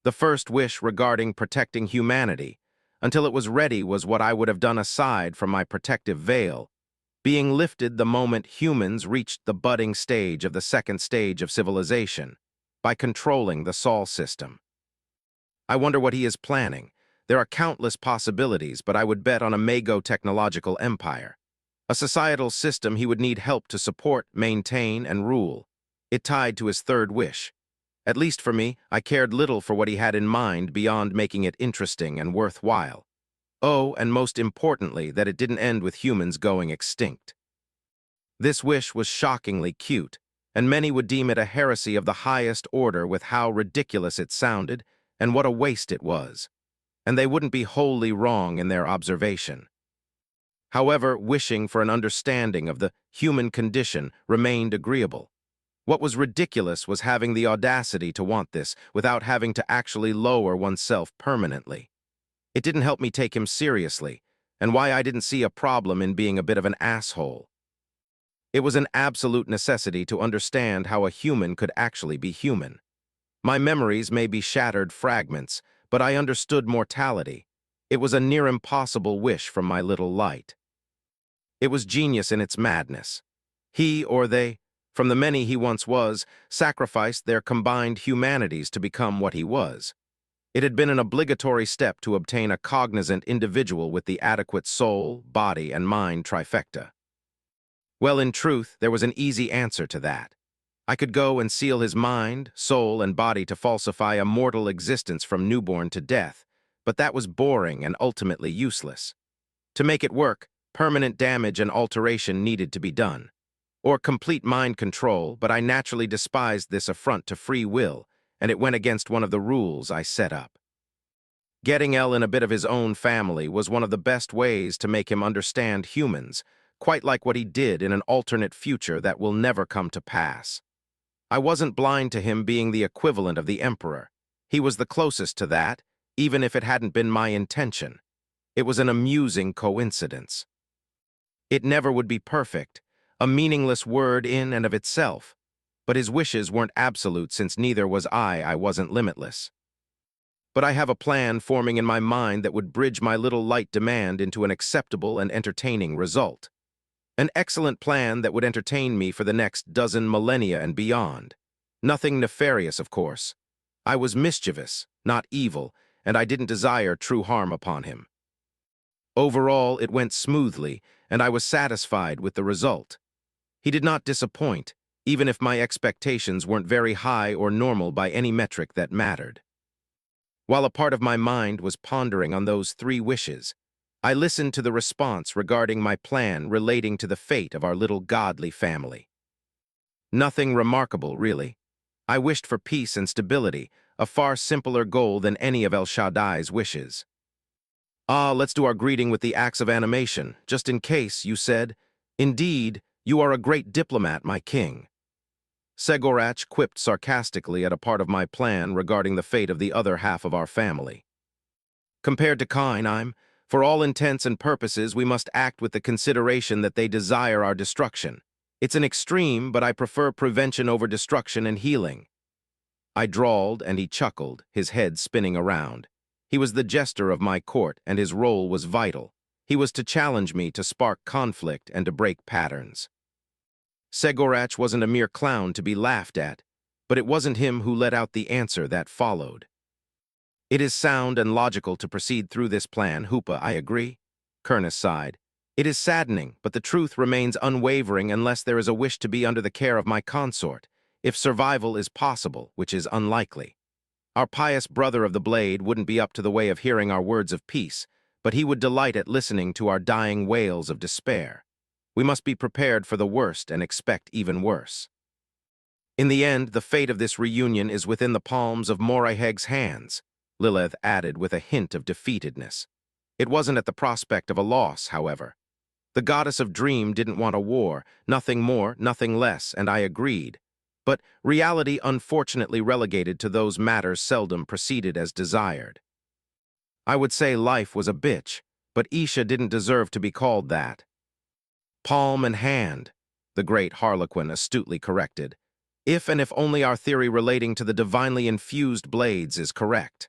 S1: The first wish regarding protecting humanity, until it was ready, was what I would have done aside from my protective veil, being lifted the moment humans reached the budding stage of the second stage of civilization, by controlling the Sol system. I wonder what he is planning. There are countless possibilities, but I would bet on a mago-technological empire. A societal system he would need help to support, maintain, and rule. It tied to his third wish. At least for me, I cared little for what he had in mind beyond making it interesting and worthwhile. Oh, and most importantly, that it didn't end with humans going extinct. This wish was shockingly cute, and many would deem it a heresy of the highest order with how ridiculous it sounded and what a waste it was. And they wouldn't be wholly wrong in their observation. However, wishing for an understanding of the human condition remained agreeable. What was ridiculous was having the audacity to want this without having to actually lower oneself permanently. It didn't help me take him seriously, and why I didn't see a problem in being a bit of an asshole. It was an absolute necessity to understand how a human could actually be human. My memories may be shattered fragments, but I understood mortality. It was a near impossible wish from my little light. It was genius in its madness. He, or they, from the many he once was, sacrificed their combined humanities to become what he was. It had been an obligatory step to obtain a cognizant individual with the adequate soul, body, and mind trifecta. Well, in truth, there was an easy answer to that. I could go and seal his mind, soul, and body to falsify a mortal existence from newborn to death, but that was boring and ultimately useless. To make it work, permanent damage and alteration needed to be done. Or complete mind control, but I naturally despised this affront to free will, and it went against one of the rules I set up. Getting El in a bit of his own family was one of the best ways to make him understand humans, quite like what he did in an alternate future that will never come to pass. I wasn't blind to him being the equivalent of the Emperor. He was the closest to that, even if it hadn't been my intention. It was an amusing coincidence. It never would be perfect, a meaningless word in and of itself, but his wishes weren't absolute since neither was I wasn't limitless. But I have a plan forming in my mind that would bridge my little light demand into an acceptable and entertaining result. An excellent plan that would entertain me for the next dozen millennia and beyond. Nothing nefarious, of course. I was mischievous, not evil, and I didn't desire true harm upon him. Overall, it went smoothly, and I was satisfied with the result. He did not disappoint, even if my expectations weren't very high or normal by any metric that mattered. While a part of my mind was pondering on those three wishes, I listened to the response regarding my plan relating to the fate of our little godly family. Nothing remarkable, really. I wished for peace and stability, a far simpler goal than any of El Shaddai's wishes. Ah, let's do our greeting with the acts of animation, just in case, you said. Indeed, you are a great diplomat, my king. Segorach quipped sarcastically at a part of my plan regarding the fate of the other half of our family. Compared to Kine, for all intents and purposes, we must act with the consideration that they desire our destruction. It's an extreme, but I prefer prevention over destruction and healing. I drawled, and he chuckled, his head spinning around. He was the jester of my court, and his role was vital. He was to challenge me, to spark conflict, and to break patterns. Segorach wasn't a mere clown to be laughed at, but it wasn't him who let out the answer that followed. It is sound and logical to proceed through this plan, Hoopa, I agree. Kurnus sighed. It is saddening, but the truth remains unwavering unless there is a wish to be under the care of my consort, if survival is possible, which is unlikely. Our pious brother of the blade wouldn't be up to the way of hearing our words of peace, but he would delight at listening to our dying wails of despair. We must be prepared for the worst and expect even worse. In the end, the fate of this reunion is within the palms of Moriheg's hands, Lilith added with a hint of defeatedness. It wasn't at the prospect of a loss, however. The goddess of dream didn't want a war, nothing more, nothing less, and I agreed. But reality unfortunately relegated to those matters seldom proceeded as desired. I would say life was a bitch, but Isha didn't deserve to be called that. Palm and hand, the great Harlequin astutely corrected, if and if only our theory relating to the divinely infused blades is correct.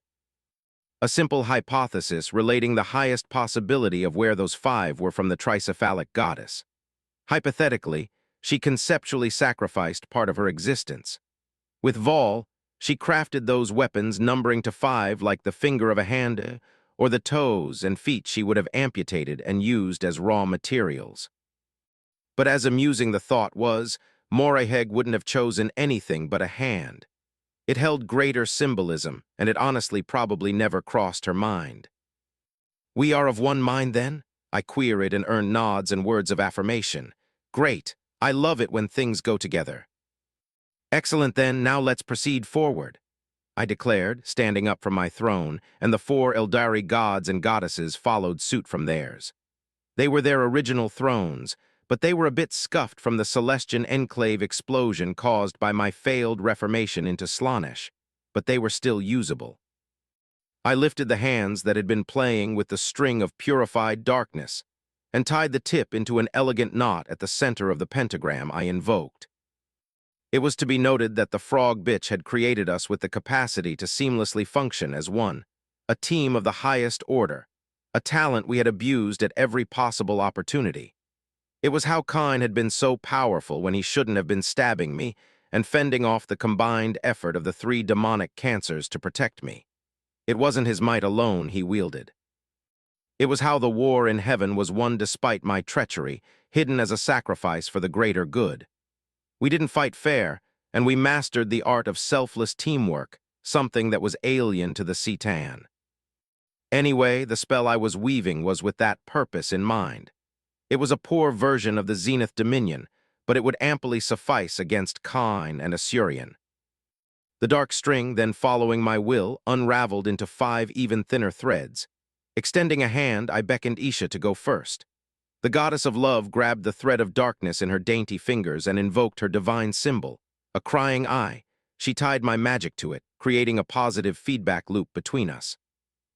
S1: A simple hypothesis relating the highest possibility of where those 5 were from the tricephalic goddess. Hypothetically, she conceptually sacrificed part of her existence. With Vol, she crafted those weapons numbering to 5 like the finger of a hand, or the toes and feet she would have amputated and used as raw materials. But as amusing the thought was, Moriheg wouldn't have chosen anything but a hand. It held greater symbolism, and it honestly probably never crossed her mind. We are of one mind, then? I queried and earned nods and words of affirmation. Great. I love it when things go together. Excellent, then. Now let's proceed forward, I declared, standing up from my throne, and the 4 Eldari gods and goddesses followed suit from theirs. They were their original thrones, but they were a bit scuffed from the Celestian Enclave explosion caused by my failed reformation into Slaanesh, but they were still usable. I lifted the hands that had been playing with the string of purified darkness and tied the tip into an elegant knot at the center of the pentagram I invoked. It was to be noted that the frog bitch had created us with the capacity to seamlessly function as one, a team of the highest order, a talent we had abused at every possible opportunity. It was how Kine had been so powerful when he shouldn't have been stabbing me and fending off the combined effort of the 3 demonic cancers to protect me. It wasn't his might alone he wielded. It was how the war in heaven was won despite my treachery, hidden as a sacrifice for the greater good. We didn't fight fair, and we mastered the art of selfless teamwork, something that was alien to the Citan. Anyway, the spell I was weaving was with that purpose in mind. It was a poor version of the Zenith Dominion, but it would amply suffice against Kine and Asurian. The dark string, then following my will, unraveled into 5 even thinner threads. Extending a hand, I beckoned Isha to go first. The goddess of love grabbed the thread of darkness in her dainty fingers and invoked her divine symbol, a crying eye. She tied my magic to it, creating a positive feedback loop between us.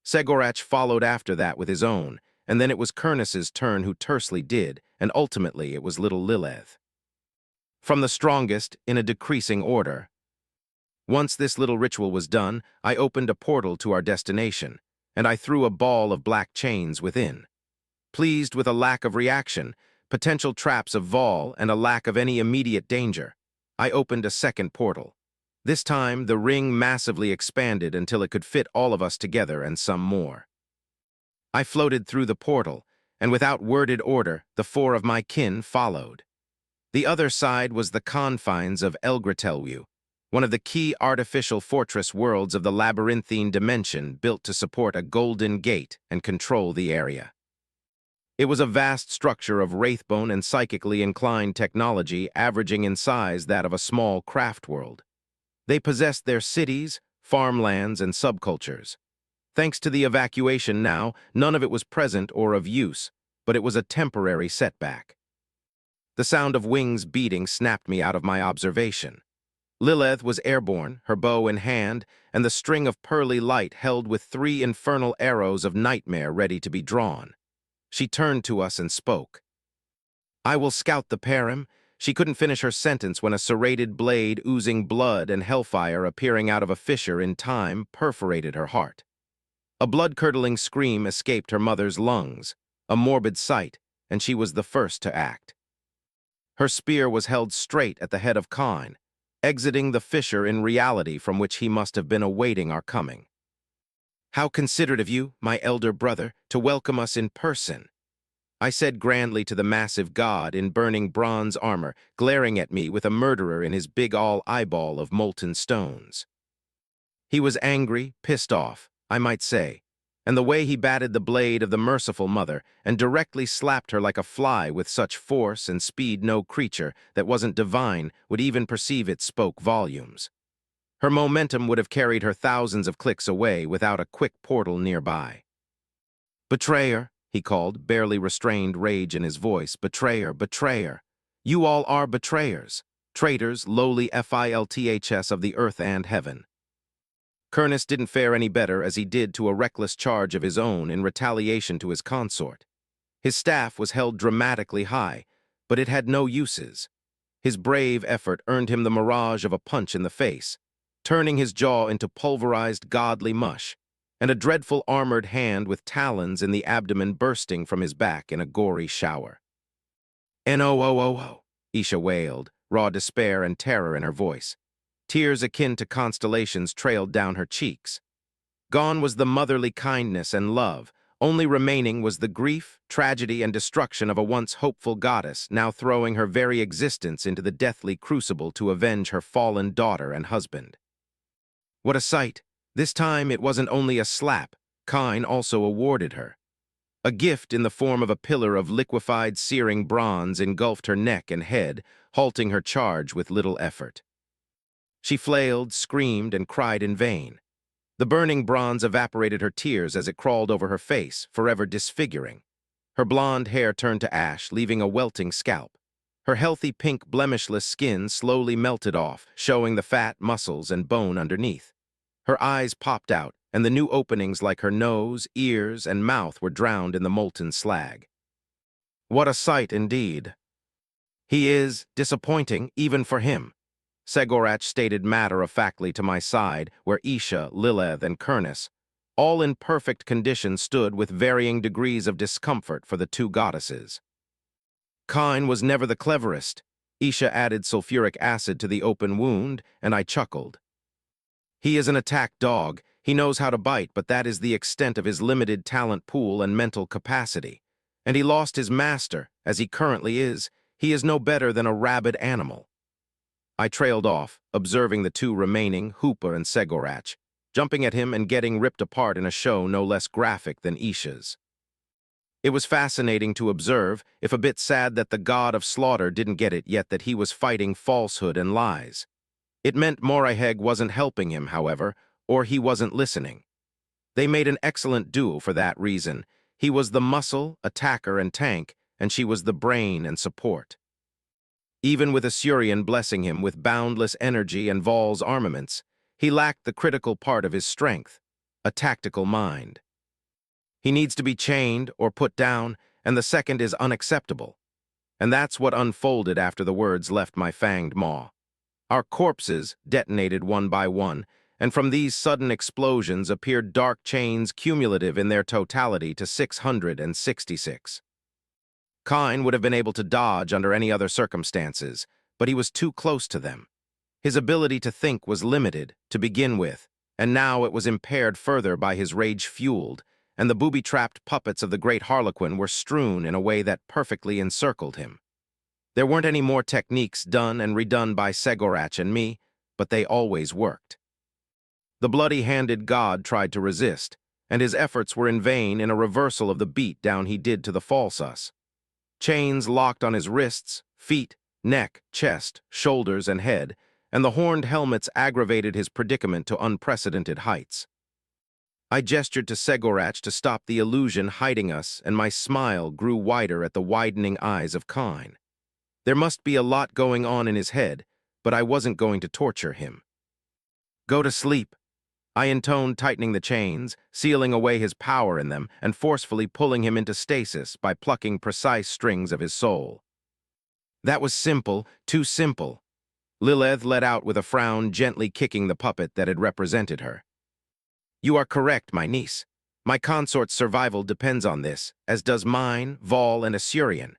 S1: Segorach followed after that with his own, and then it was Kurnus's turn, who tersely did, and ultimately it was little Lilith. From the strongest, in a decreasing order. Once this little ritual was done, I opened a portal to our destination, and I threw a ball of black chains within. Pleased with a lack of reaction, potential traps of Vol, and a lack of any immediate danger, I opened a second portal. This time, the ring massively expanded until it could fit all of us together and some more. I floated through the portal, and without worded order, the 4 of my kin followed. The other side was the confines of Elgratelwu, one of the key artificial fortress worlds of the labyrinthine dimension built to support a golden gate and control the area. It was a vast structure of wraithbone and psychically inclined technology, averaging in size that of a small craft world. They possessed their cities, farmlands, and subcultures. Thanks to the evacuation now, none of it was present or of use, but it was a temporary setback. The sound of wings beating snapped me out of my observation. Lilith was airborne, her bow in hand, and the string of pearly light held with 3 infernal arrows of nightmare ready to be drawn. She turned to us and spoke. "I will scout the parim." She couldn't finish her sentence when a serrated blade oozing blood and hellfire appearing out of a fissure in time perforated her heart. A blood-curdling scream escaped her mother's lungs, a morbid sight, and she was the first to act. Her spear was held straight at the head of Khan, exiting the fissure in reality from which he must have been awaiting our coming. "How considerate of you, my elder brother, to welcome us in person," I said grandly to the massive god in burning bronze armor, glaring at me with a murderer in his big eyeball of molten stones. He was angry, pissed off, I might say, and the way he batted the blade of the merciful mother and directly slapped her like a fly with such force and speed no creature that wasn't divine would even perceive it spoke volumes. Her momentum would have carried her thousands of clicks away without a quick portal nearby. "Betrayer," he called, barely restrained rage in his voice. "Betrayer, betrayer. You all are betrayers. Traitors, lowly filths of the earth and heaven." Kurnus didn't fare any better as he did to a reckless charge of his own in retaliation to his consort. His staff was held dramatically high, but it had no uses. His brave effort earned him the mirage of a punch in the face, turning his jaw into pulverized godly mush, and a dreadful armored hand with talons in the abdomen bursting from his back in a gory shower. "No, Isha wailed, raw despair and terror in her voice. Tears akin to constellations trailed down her cheeks. Gone was the motherly kindness and love. Only remaining was the grief, tragedy, and destruction of a once hopeful goddess, now throwing her very existence into the deathly crucible to avenge her fallen daughter and husband. What a sight! This time it wasn't only a slap, Kine also awarded her. A gift in the form of a pillar of liquefied, searing bronze engulfed her neck and head, halting her charge with little effort. She flailed, screamed, and cried in vain. The burning bronze evaporated her tears as it crawled over her face, forever disfiguring. Her blonde hair turned to ash, leaving a welting scalp. Her healthy pink blemishless skin slowly melted off, showing the fat, muscles, and bone underneath. Her eyes popped out, and the new openings like her nose, ears, and mouth were drowned in the molten slag. What a sight indeed. "He is disappointing, even for him," Segorach stated matter-of-factly to my side, where Isha, Lilith, and Kurnus, all in perfect condition, stood with varying degrees of discomfort for the 2 goddesses. "Kine was never the cleverest." Isha added sulfuric acid to the open wound, and I chuckled. "He is an attack dog. He knows how to bite, but that is the extent of his limited talent pool and mental capacity. And he lost his master, as he currently is. He is no better than a rabid animal." I trailed off, observing the 2 remaining, Hoopa and Segorach, jumping at him and getting ripped apart in a show no less graphic than Isha's. It was fascinating to observe, if a bit sad that the god of slaughter didn't get it yet that he was fighting falsehood and lies. It meant Moriheg wasn't helping him, however, or he wasn't listening. They made an excellent duo for that reason. He was the muscle, attacker, and tank, and she was the brain and support. Even with Asurian blessing him with boundless energy and Vol's armaments, he lacked the critical part of his strength, a tactical mind. He needs to be chained or put down, and the second is unacceptable. And that's what unfolded after the words left my fanged maw. Our corpses detonated one by one, and from these sudden explosions appeared dark chains cumulative in their totality to 666. Kine would have been able to dodge under any other circumstances, but he was too close to them. His ability to think was limited, to begin with, and now it was impaired further by his rage-fueled, and the booby-trapped puppets of the great Harlequin were strewn in a way that perfectly encircled him. There weren't any more techniques done and redone by Segorach and me, but they always worked. The bloody-handed god tried to resist, and his efforts were in vain in a reversal of the beat-down he did to the falsus. Chains locked on his wrists, feet, neck, chest, shoulders, and head, and the horned helmets aggravated his predicament to unprecedented heights. I gestured to Segorach to stop the illusion hiding us, and my smile grew wider at the widening eyes of Kine. There must be a lot going on in his head, but I wasn't going to torture him. "Go to sleep," I intoned, tightening the chains, sealing away his power in them, and forcefully pulling him into stasis by plucking precise strings of his soul. That was simple, too simple. Lilith let out with a frown, gently kicking the puppet that had represented her. "You are correct, my niece. My consort's survival depends on this, as does mine, Vol, and Assyrian."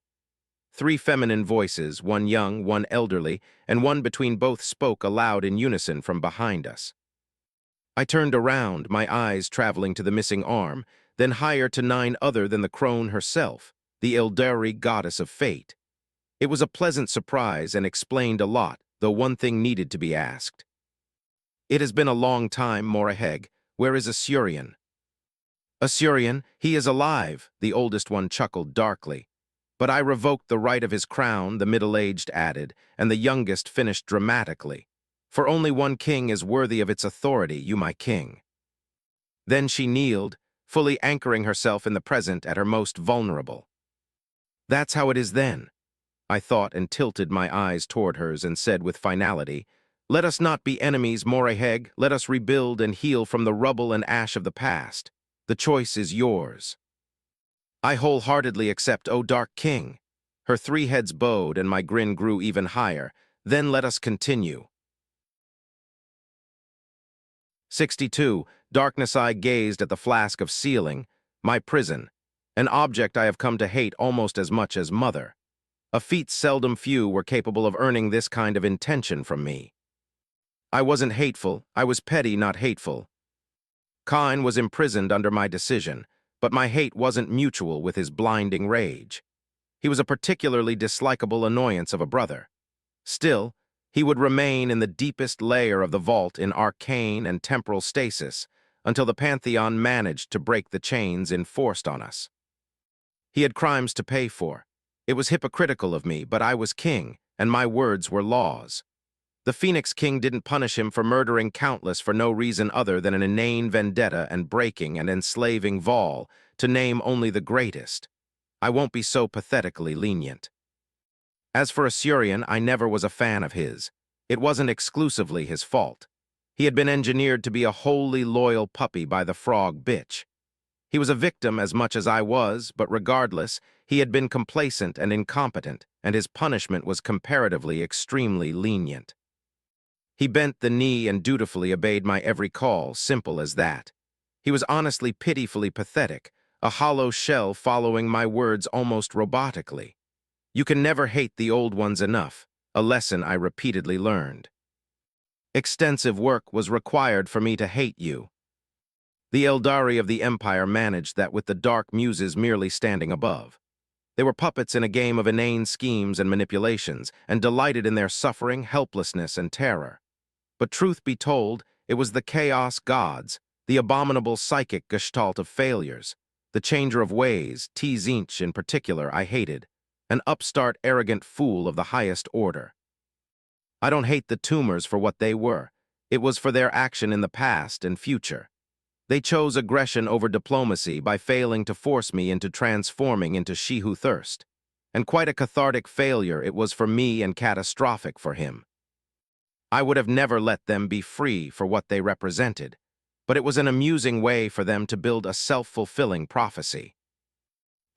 S1: 3 feminine voices, one young, one elderly, and one between both spoke aloud in unison from behind us. I turned around, my eyes traveling to the missing arm, then higher to 9 other than the crone herself, the Eldari goddess of fate. It was a pleasant surprise and explained a lot, though one thing needed to be asked. "It has been a long time, Moraheg. Where is Assyrian?" "Assyrian, he is alive," the oldest one chuckled darkly. "But I revoked the right of his crown," the middle-aged added, and the youngest finished dramatically. "For only one king is worthy of its authority, you my king." Then she kneeled, fully anchoring herself in the present at her most vulnerable. "That's how it is then," I thought, and tilted my eyes toward hers and said with finality, "Let us not be enemies, Moraheg. Let us rebuild and heal from the rubble and ash of the past. The choice is yours." "I wholeheartedly accept, O Dark King." Her 3 heads bowed, and my grin grew even higher. "Then let us continue." 62. Darkness. I gazed at the flask of sealing, my prison, an object I have come to hate almost as much as Mother. A feat seldom few were capable of earning this kind of intention from me. I wasn't hateful, I was petty, not hateful. Kine was imprisoned under my decision, but my hate wasn't mutual with his blinding rage. He was a particularly dislikable annoyance of a brother. Still, he would remain in the deepest layer of the vault in arcane and temporal stasis until the Pantheon managed to break the chains enforced on us. He had crimes to pay for. It was hypocritical of me, but I was king, and my words were laws. The Phoenix King didn't punish him for murdering countless for no reason other than an inane vendetta and breaking and enslaving Vol, to name only the greatest. I won't be so pathetically lenient. As for Assyrian, I never was a fan of his. It wasn't exclusively his fault. He had been engineered to be a wholly loyal puppy by the frog bitch. He was a victim as much as I was, but regardless, he had been complacent and incompetent, and his punishment was comparatively extremely lenient. He bent the knee and dutifully obeyed my every call, simple as that. He was honestly pitifully pathetic, a hollow shell following my words almost robotically. You can never hate the old ones enough, a lesson I repeatedly learned. Extensive work was required for me to hate you. The Eldari of the Empire managed that with the Dark Muses merely standing above. They were puppets in a game of inane schemes and manipulations, and delighted in their suffering, helplessness, and terror. But truth be told, it was the chaos gods, the abominable psychic gestalt of failures, the changer of ways, Tzinch in particular, I hated, an upstart, arrogant fool of the highest order. I don't hate the tumors for what they were. It was for their action in the past and future. They chose aggression over diplomacy by failing to force me into transforming into She Who Thirst. And quite a cathartic failure it was for me and catastrophic for him. I would have never let them be free for what they represented, but it was an amusing way for them to build a self-fulfilling prophecy.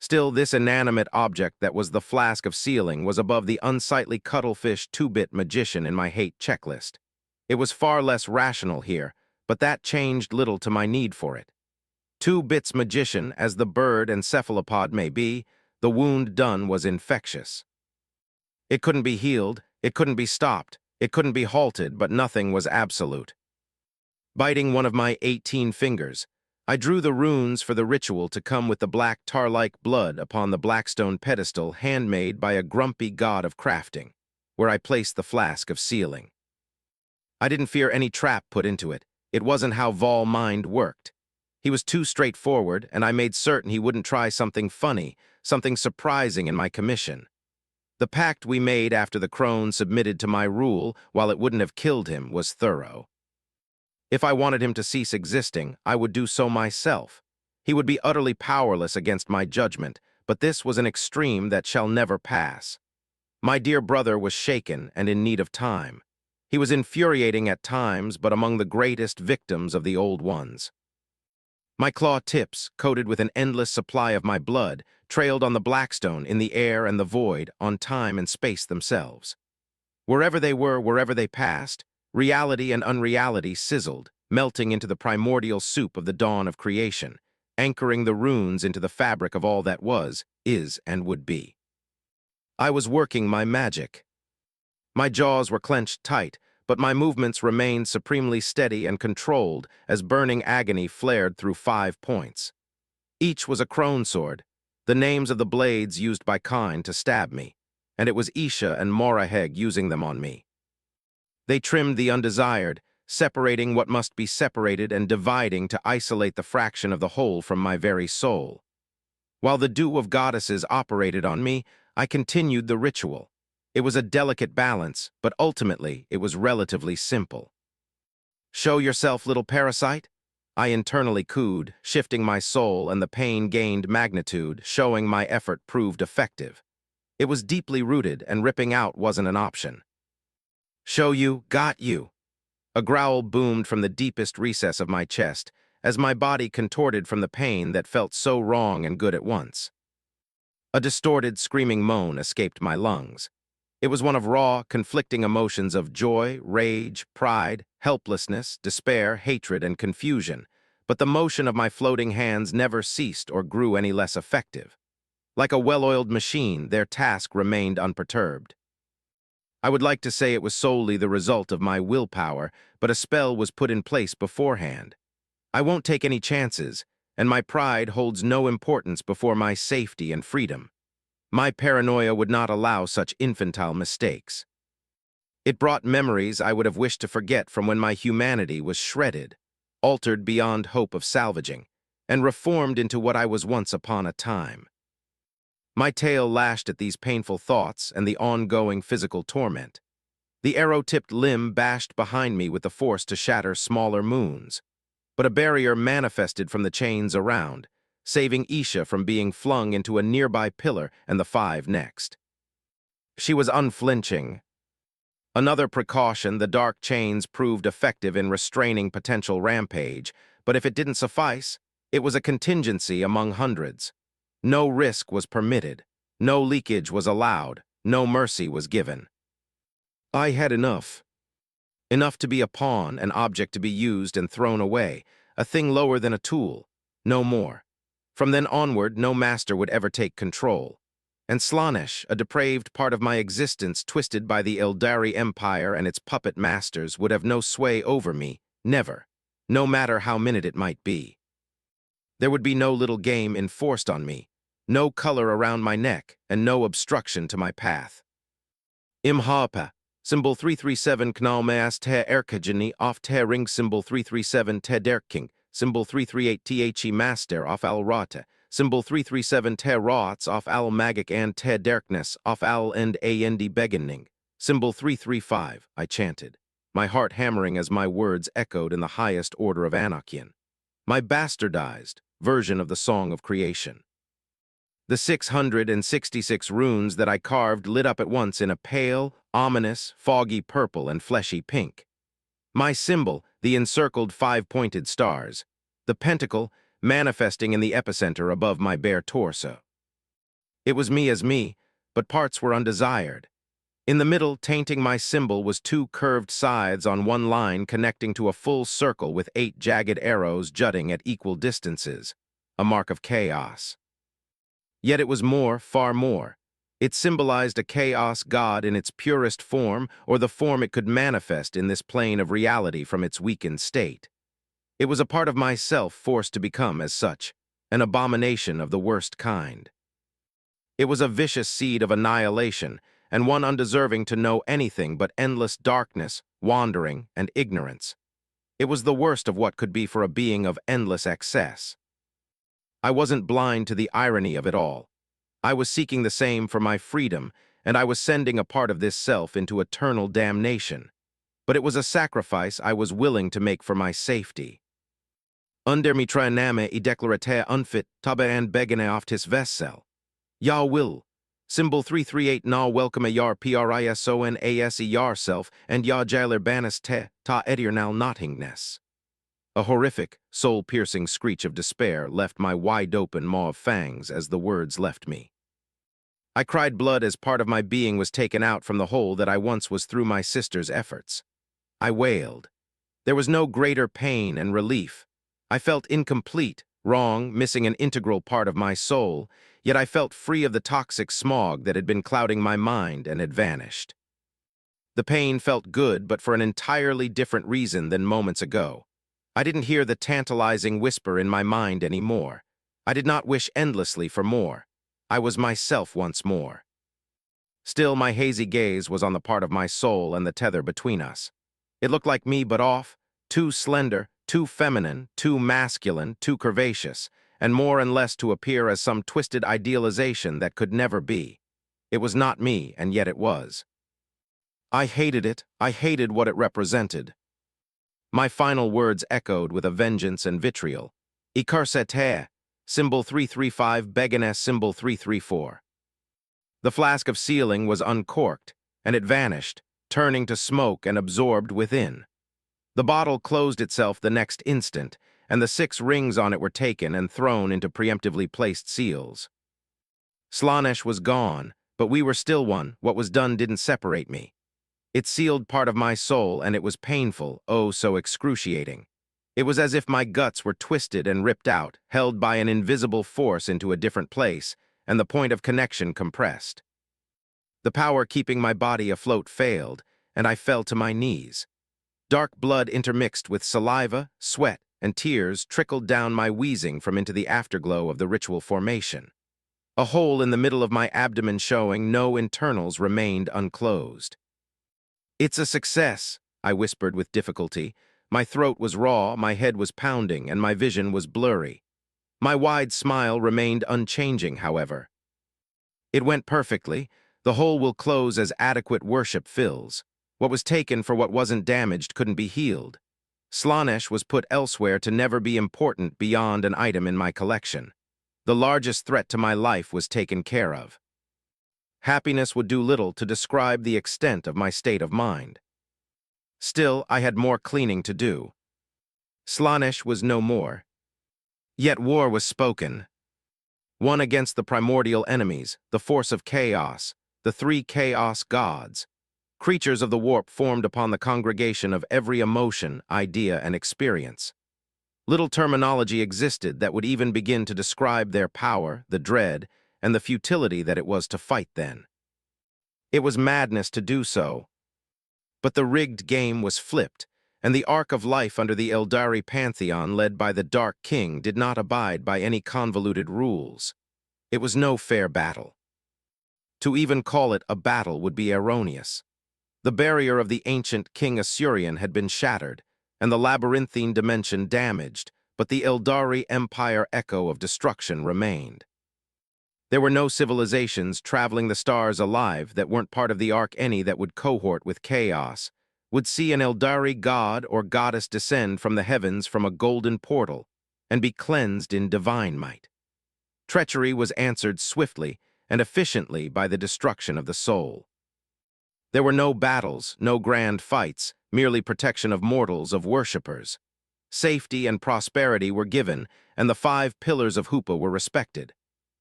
S1: Still, this inanimate object that was the flask of sealing was above the unsightly cuttlefish 2-bit magician in my hate checklist. It was far less rational here, but that changed little to my need for it. 2-bits magician, as the bird and cephalopod may be, the wound done was infectious. It couldn't be healed, it couldn't be stopped, it couldn't be halted, but nothing was absolute. Biting one of my 18 fingers, I drew the runes for the ritual to come with the black tar-like blood upon the blackstone pedestal handmade by a grumpy god of crafting, where I placed the flask of sealing. I didn't fear any trap put into it. It wasn't how Vol mind worked. He was too straightforward, and I made certain he wouldn't try something funny, something surprising in my commission. The pact we made after the crone submitted to my rule, while it wouldn't have killed him, was thorough. If I wanted him to cease existing, I would do so myself. He would be utterly powerless against my judgment, but this was an extreme that shall never pass. My dear brother was shaken and in need of time. He was infuriating at times, but among the greatest victims of the old ones. My claw tips, coated with an endless supply of my blood, trailed on the blackstone, in the air and the void, on time and space themselves. Wherever they were, wherever they passed, reality and unreality sizzled, melting into the primordial soup of the dawn of creation, anchoring the runes into the fabric of all that was, is, and would be. I was working my magic. My jaws were clenched tight, but my movements remained supremely steady and controlled as burning agony flared through 5 points. Each was a crone sword, the names of the blades used by Kine to stab me, and it was Isha and Moraheg using them on me. They trimmed the undesired, separating what must be separated and dividing to isolate the fraction of the whole from my very soul. While the dew of goddesses operated on me, I continued the ritual. It was a delicate balance, but ultimately it was relatively simple. "Show yourself, little parasite?" I internally cooed, shifting my soul, and the pain gained magnitude, showing my effort proved effective. It was deeply rooted, and ripping out wasn't an option. "Show you, got you." A growl boomed from the deepest recess of my chest, as my body contorted from the pain that felt so wrong and good at once. A distorted, screaming moan escaped my lungs. It was one of raw, conflicting emotions of joy, rage, pride, helplessness, despair, hatred, and confusion, but the motion of my floating hands never ceased or grew any less effective. Like a well-oiled machine, their task remained unperturbed. I would like to say it was solely the result of my willpower, but a spell was put in place beforehand. I won't take any chances, and my pride holds no importance before my safety and freedom. My paranoia would not allow such infantile mistakes. It brought memories I would have wished to forget from when my humanity was shredded, altered beyond hope of salvaging, and reformed into what I was once upon a time. My tail lashed at these painful thoughts and the ongoing physical torment. The arrow-tipped limb bashed behind me with the force to shatter smaller moons, but a barrier manifested from the chains around, saving Isha from being flung into a nearby pillar and the 5 next. She was unflinching. Another precaution, the dark chains proved effective in restraining potential rampage, but if it didn't suffice, it was a contingency among hundreds. No risk was permitted, no leakage was allowed, no mercy was given. I had enough. Enough to be a pawn, an object to be used and thrown away, a thing lower than a tool, no more. From then onward, no master would ever take control. And Slaanesh, a depraved part of my existence twisted by the Eldari Empire and its puppet masters, would have no sway over me, never, no matter how minute it might be. There would be no little game enforced on me, no color around my neck, and no obstruction to my path. Hoopa, symbol 337 Knalmaas te Archdjinni off te ring symbol 337 te Derking, symbol 338 The Master off al Rata, symbol 337 te Rots off al Magic and te Darkness off al and Beginning, symbol 335, I chanted, my heart hammering as my words echoed in the highest order of Anakin, my bastardized version of the Song of Creation. The 666 runes that I carved lit up at once in a pale, ominous, foggy purple and fleshy pink. My symbol, the encircled 5-pointed stars, the pentacle manifesting in the epicenter above my bare torso. It was me as me, but parts were undesired. In the middle, tainting my symbol, was 2 curved scythes on one line connecting to a full circle with 8 jagged arrows jutting at equal distances, a mark of chaos. Yet it was more, far more. It symbolized a chaos god in its purest form, or the form it could manifest in this plane of reality from its weakened state. It was a part of myself forced to become as such, an abomination of the worst kind. It was a vicious seed of annihilation, and one undeserving to know anything but endless darkness, wandering, and ignorance. It was the worst of what could be for a being of endless excess. I wasn't blind to the irony of it all. I was seeking the same for my freedom, and I was sending a part of this self into eternal damnation. But it was a sacrifice I was willing to make for my safety. Under mitra name I deklarate unfit tabe and begene oft his vessel. Ja will, Symbol 338 na welcome yar prison yar self and ya jailer banis te ta ediernal nothingness. A horrific, soul-piercing screech of despair left my wide-open maw of fangs as the words left me. I cried blood as part of my being was taken out from the hole that I once was through my sister's efforts. I wailed. There was no greater pain and relief. I felt incomplete, wrong, missing an integral part of my soul, yet I felt free of the toxic smog that had been clouding my mind and had vanished. The pain felt good, but for an entirely different reason than moments ago. I didn't hear the tantalizing whisper in my mind anymore. I did not wish endlessly for more. I was myself once more. Still, my hazy gaze was on the part of my soul and the tether between us. It looked like me but off, too slender, too feminine, too masculine, too curvaceous, and more and less to appear as some twisted idealization that could never be. It was not me, and yet it was. I hated it. I hated what it represented. My final words echoed with a vengeance and vitriol. Ikarsete, symbol 335, Beganes, symbol 334. The flask of sealing was uncorked, and it vanished, turning to smoke and absorbed within. The bottle closed itself the next instant, and the 6 rings on it were taken and thrown into preemptively placed seals. Slaanesh was gone, but we were still one. What was done didn't separate me. It sealed part of my soul, and it was painful, oh so excruciating. It was as if my guts were twisted and ripped out, held by an invisible force into a different place, and the point of connection compressed. The power keeping my body afloat failed, and I fell to my knees. Dark blood intermixed with saliva, sweat, and tears trickled down my wheezing from into the afterglow of the ritual formation. A hole in the middle of my abdomen showing no internals remained unclosed. "It's a success," I whispered with difficulty. My throat was raw, my head was pounding, and my vision was blurry. My wide smile remained unchanging, however. "It went perfectly. The hole will close as adequate worship fills. What was taken for what wasn't damaged couldn't be healed. Slaanesh was put elsewhere to never be important beyond an item in my collection. The largest threat to my life was taken care of." Happiness would do little to describe the extent of my state of mind. Still, I had more cleaning to do. Slaanesh was no more. Yet war was spoken. One against the primordial enemies, the force of chaos, the 3 chaos gods. Creatures of the warp formed upon the congregation of every emotion, idea, and experience. Little terminology existed that would even begin to describe their power, the dread, and the futility that it was to fight then. It was madness to do so. But the rigged game was flipped, and the arc of life under the Eldari pantheon led by the Dark King did not abide by any convoluted rules. It was no fair battle. To even call it a battle would be erroneous. The barrier of the ancient King Assyrian had been shattered, and the labyrinthine dimension damaged, but the Eldari Empire echo of destruction remained. There were no civilizations traveling the stars alive that weren't part of the Archdjinni that would cohort with chaos, would see an Eldari god or goddess descend from the heavens from a golden portal and be cleansed in divine might. Treachery was answered swiftly and efficiently by the destruction of the soul. There were no battles, no grand fights, merely protection of mortals, of worshippers. Safety and prosperity were given, and the 5 pillars of Hoopa were respected.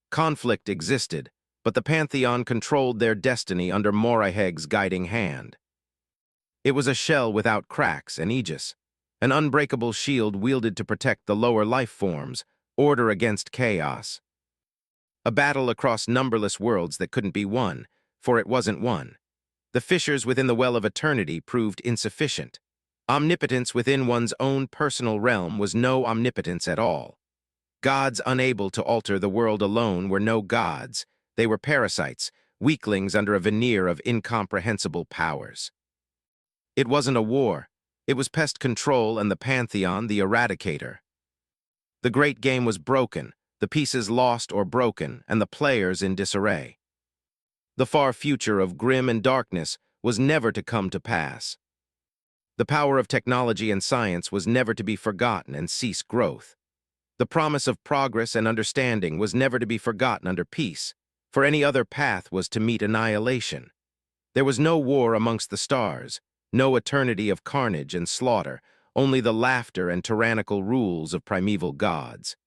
S1: Conflict existed, but the Pantheon controlled their destiny under Moraheg's guiding hand. It was a shell without cracks, an aegis, an unbreakable shield wielded to protect the lower life forms, order against chaos. A battle across numberless worlds that couldn't be won, for it wasn't won. The fissures within the well of eternity proved insufficient. Omnipotence within one's own personal realm was no omnipotence at all. Gods unable to alter the world alone were no gods. They were parasites, weaklings under a veneer of incomprehensible powers. It wasn't a war. It was pest control and the Pantheon the eradicator. The great game was broken, the pieces lost or broken, and the players in disarray. The far future of grim and darkness was never to come to pass. The power of technology and science was never to be forgotten and cease growth. The promise of progress and understanding was never to be forgotten under peace, for any other path was to meet annihilation. There was no war amongst the stars, no eternity of carnage and slaughter, only the laughter and tyrannical rules of primeval gods.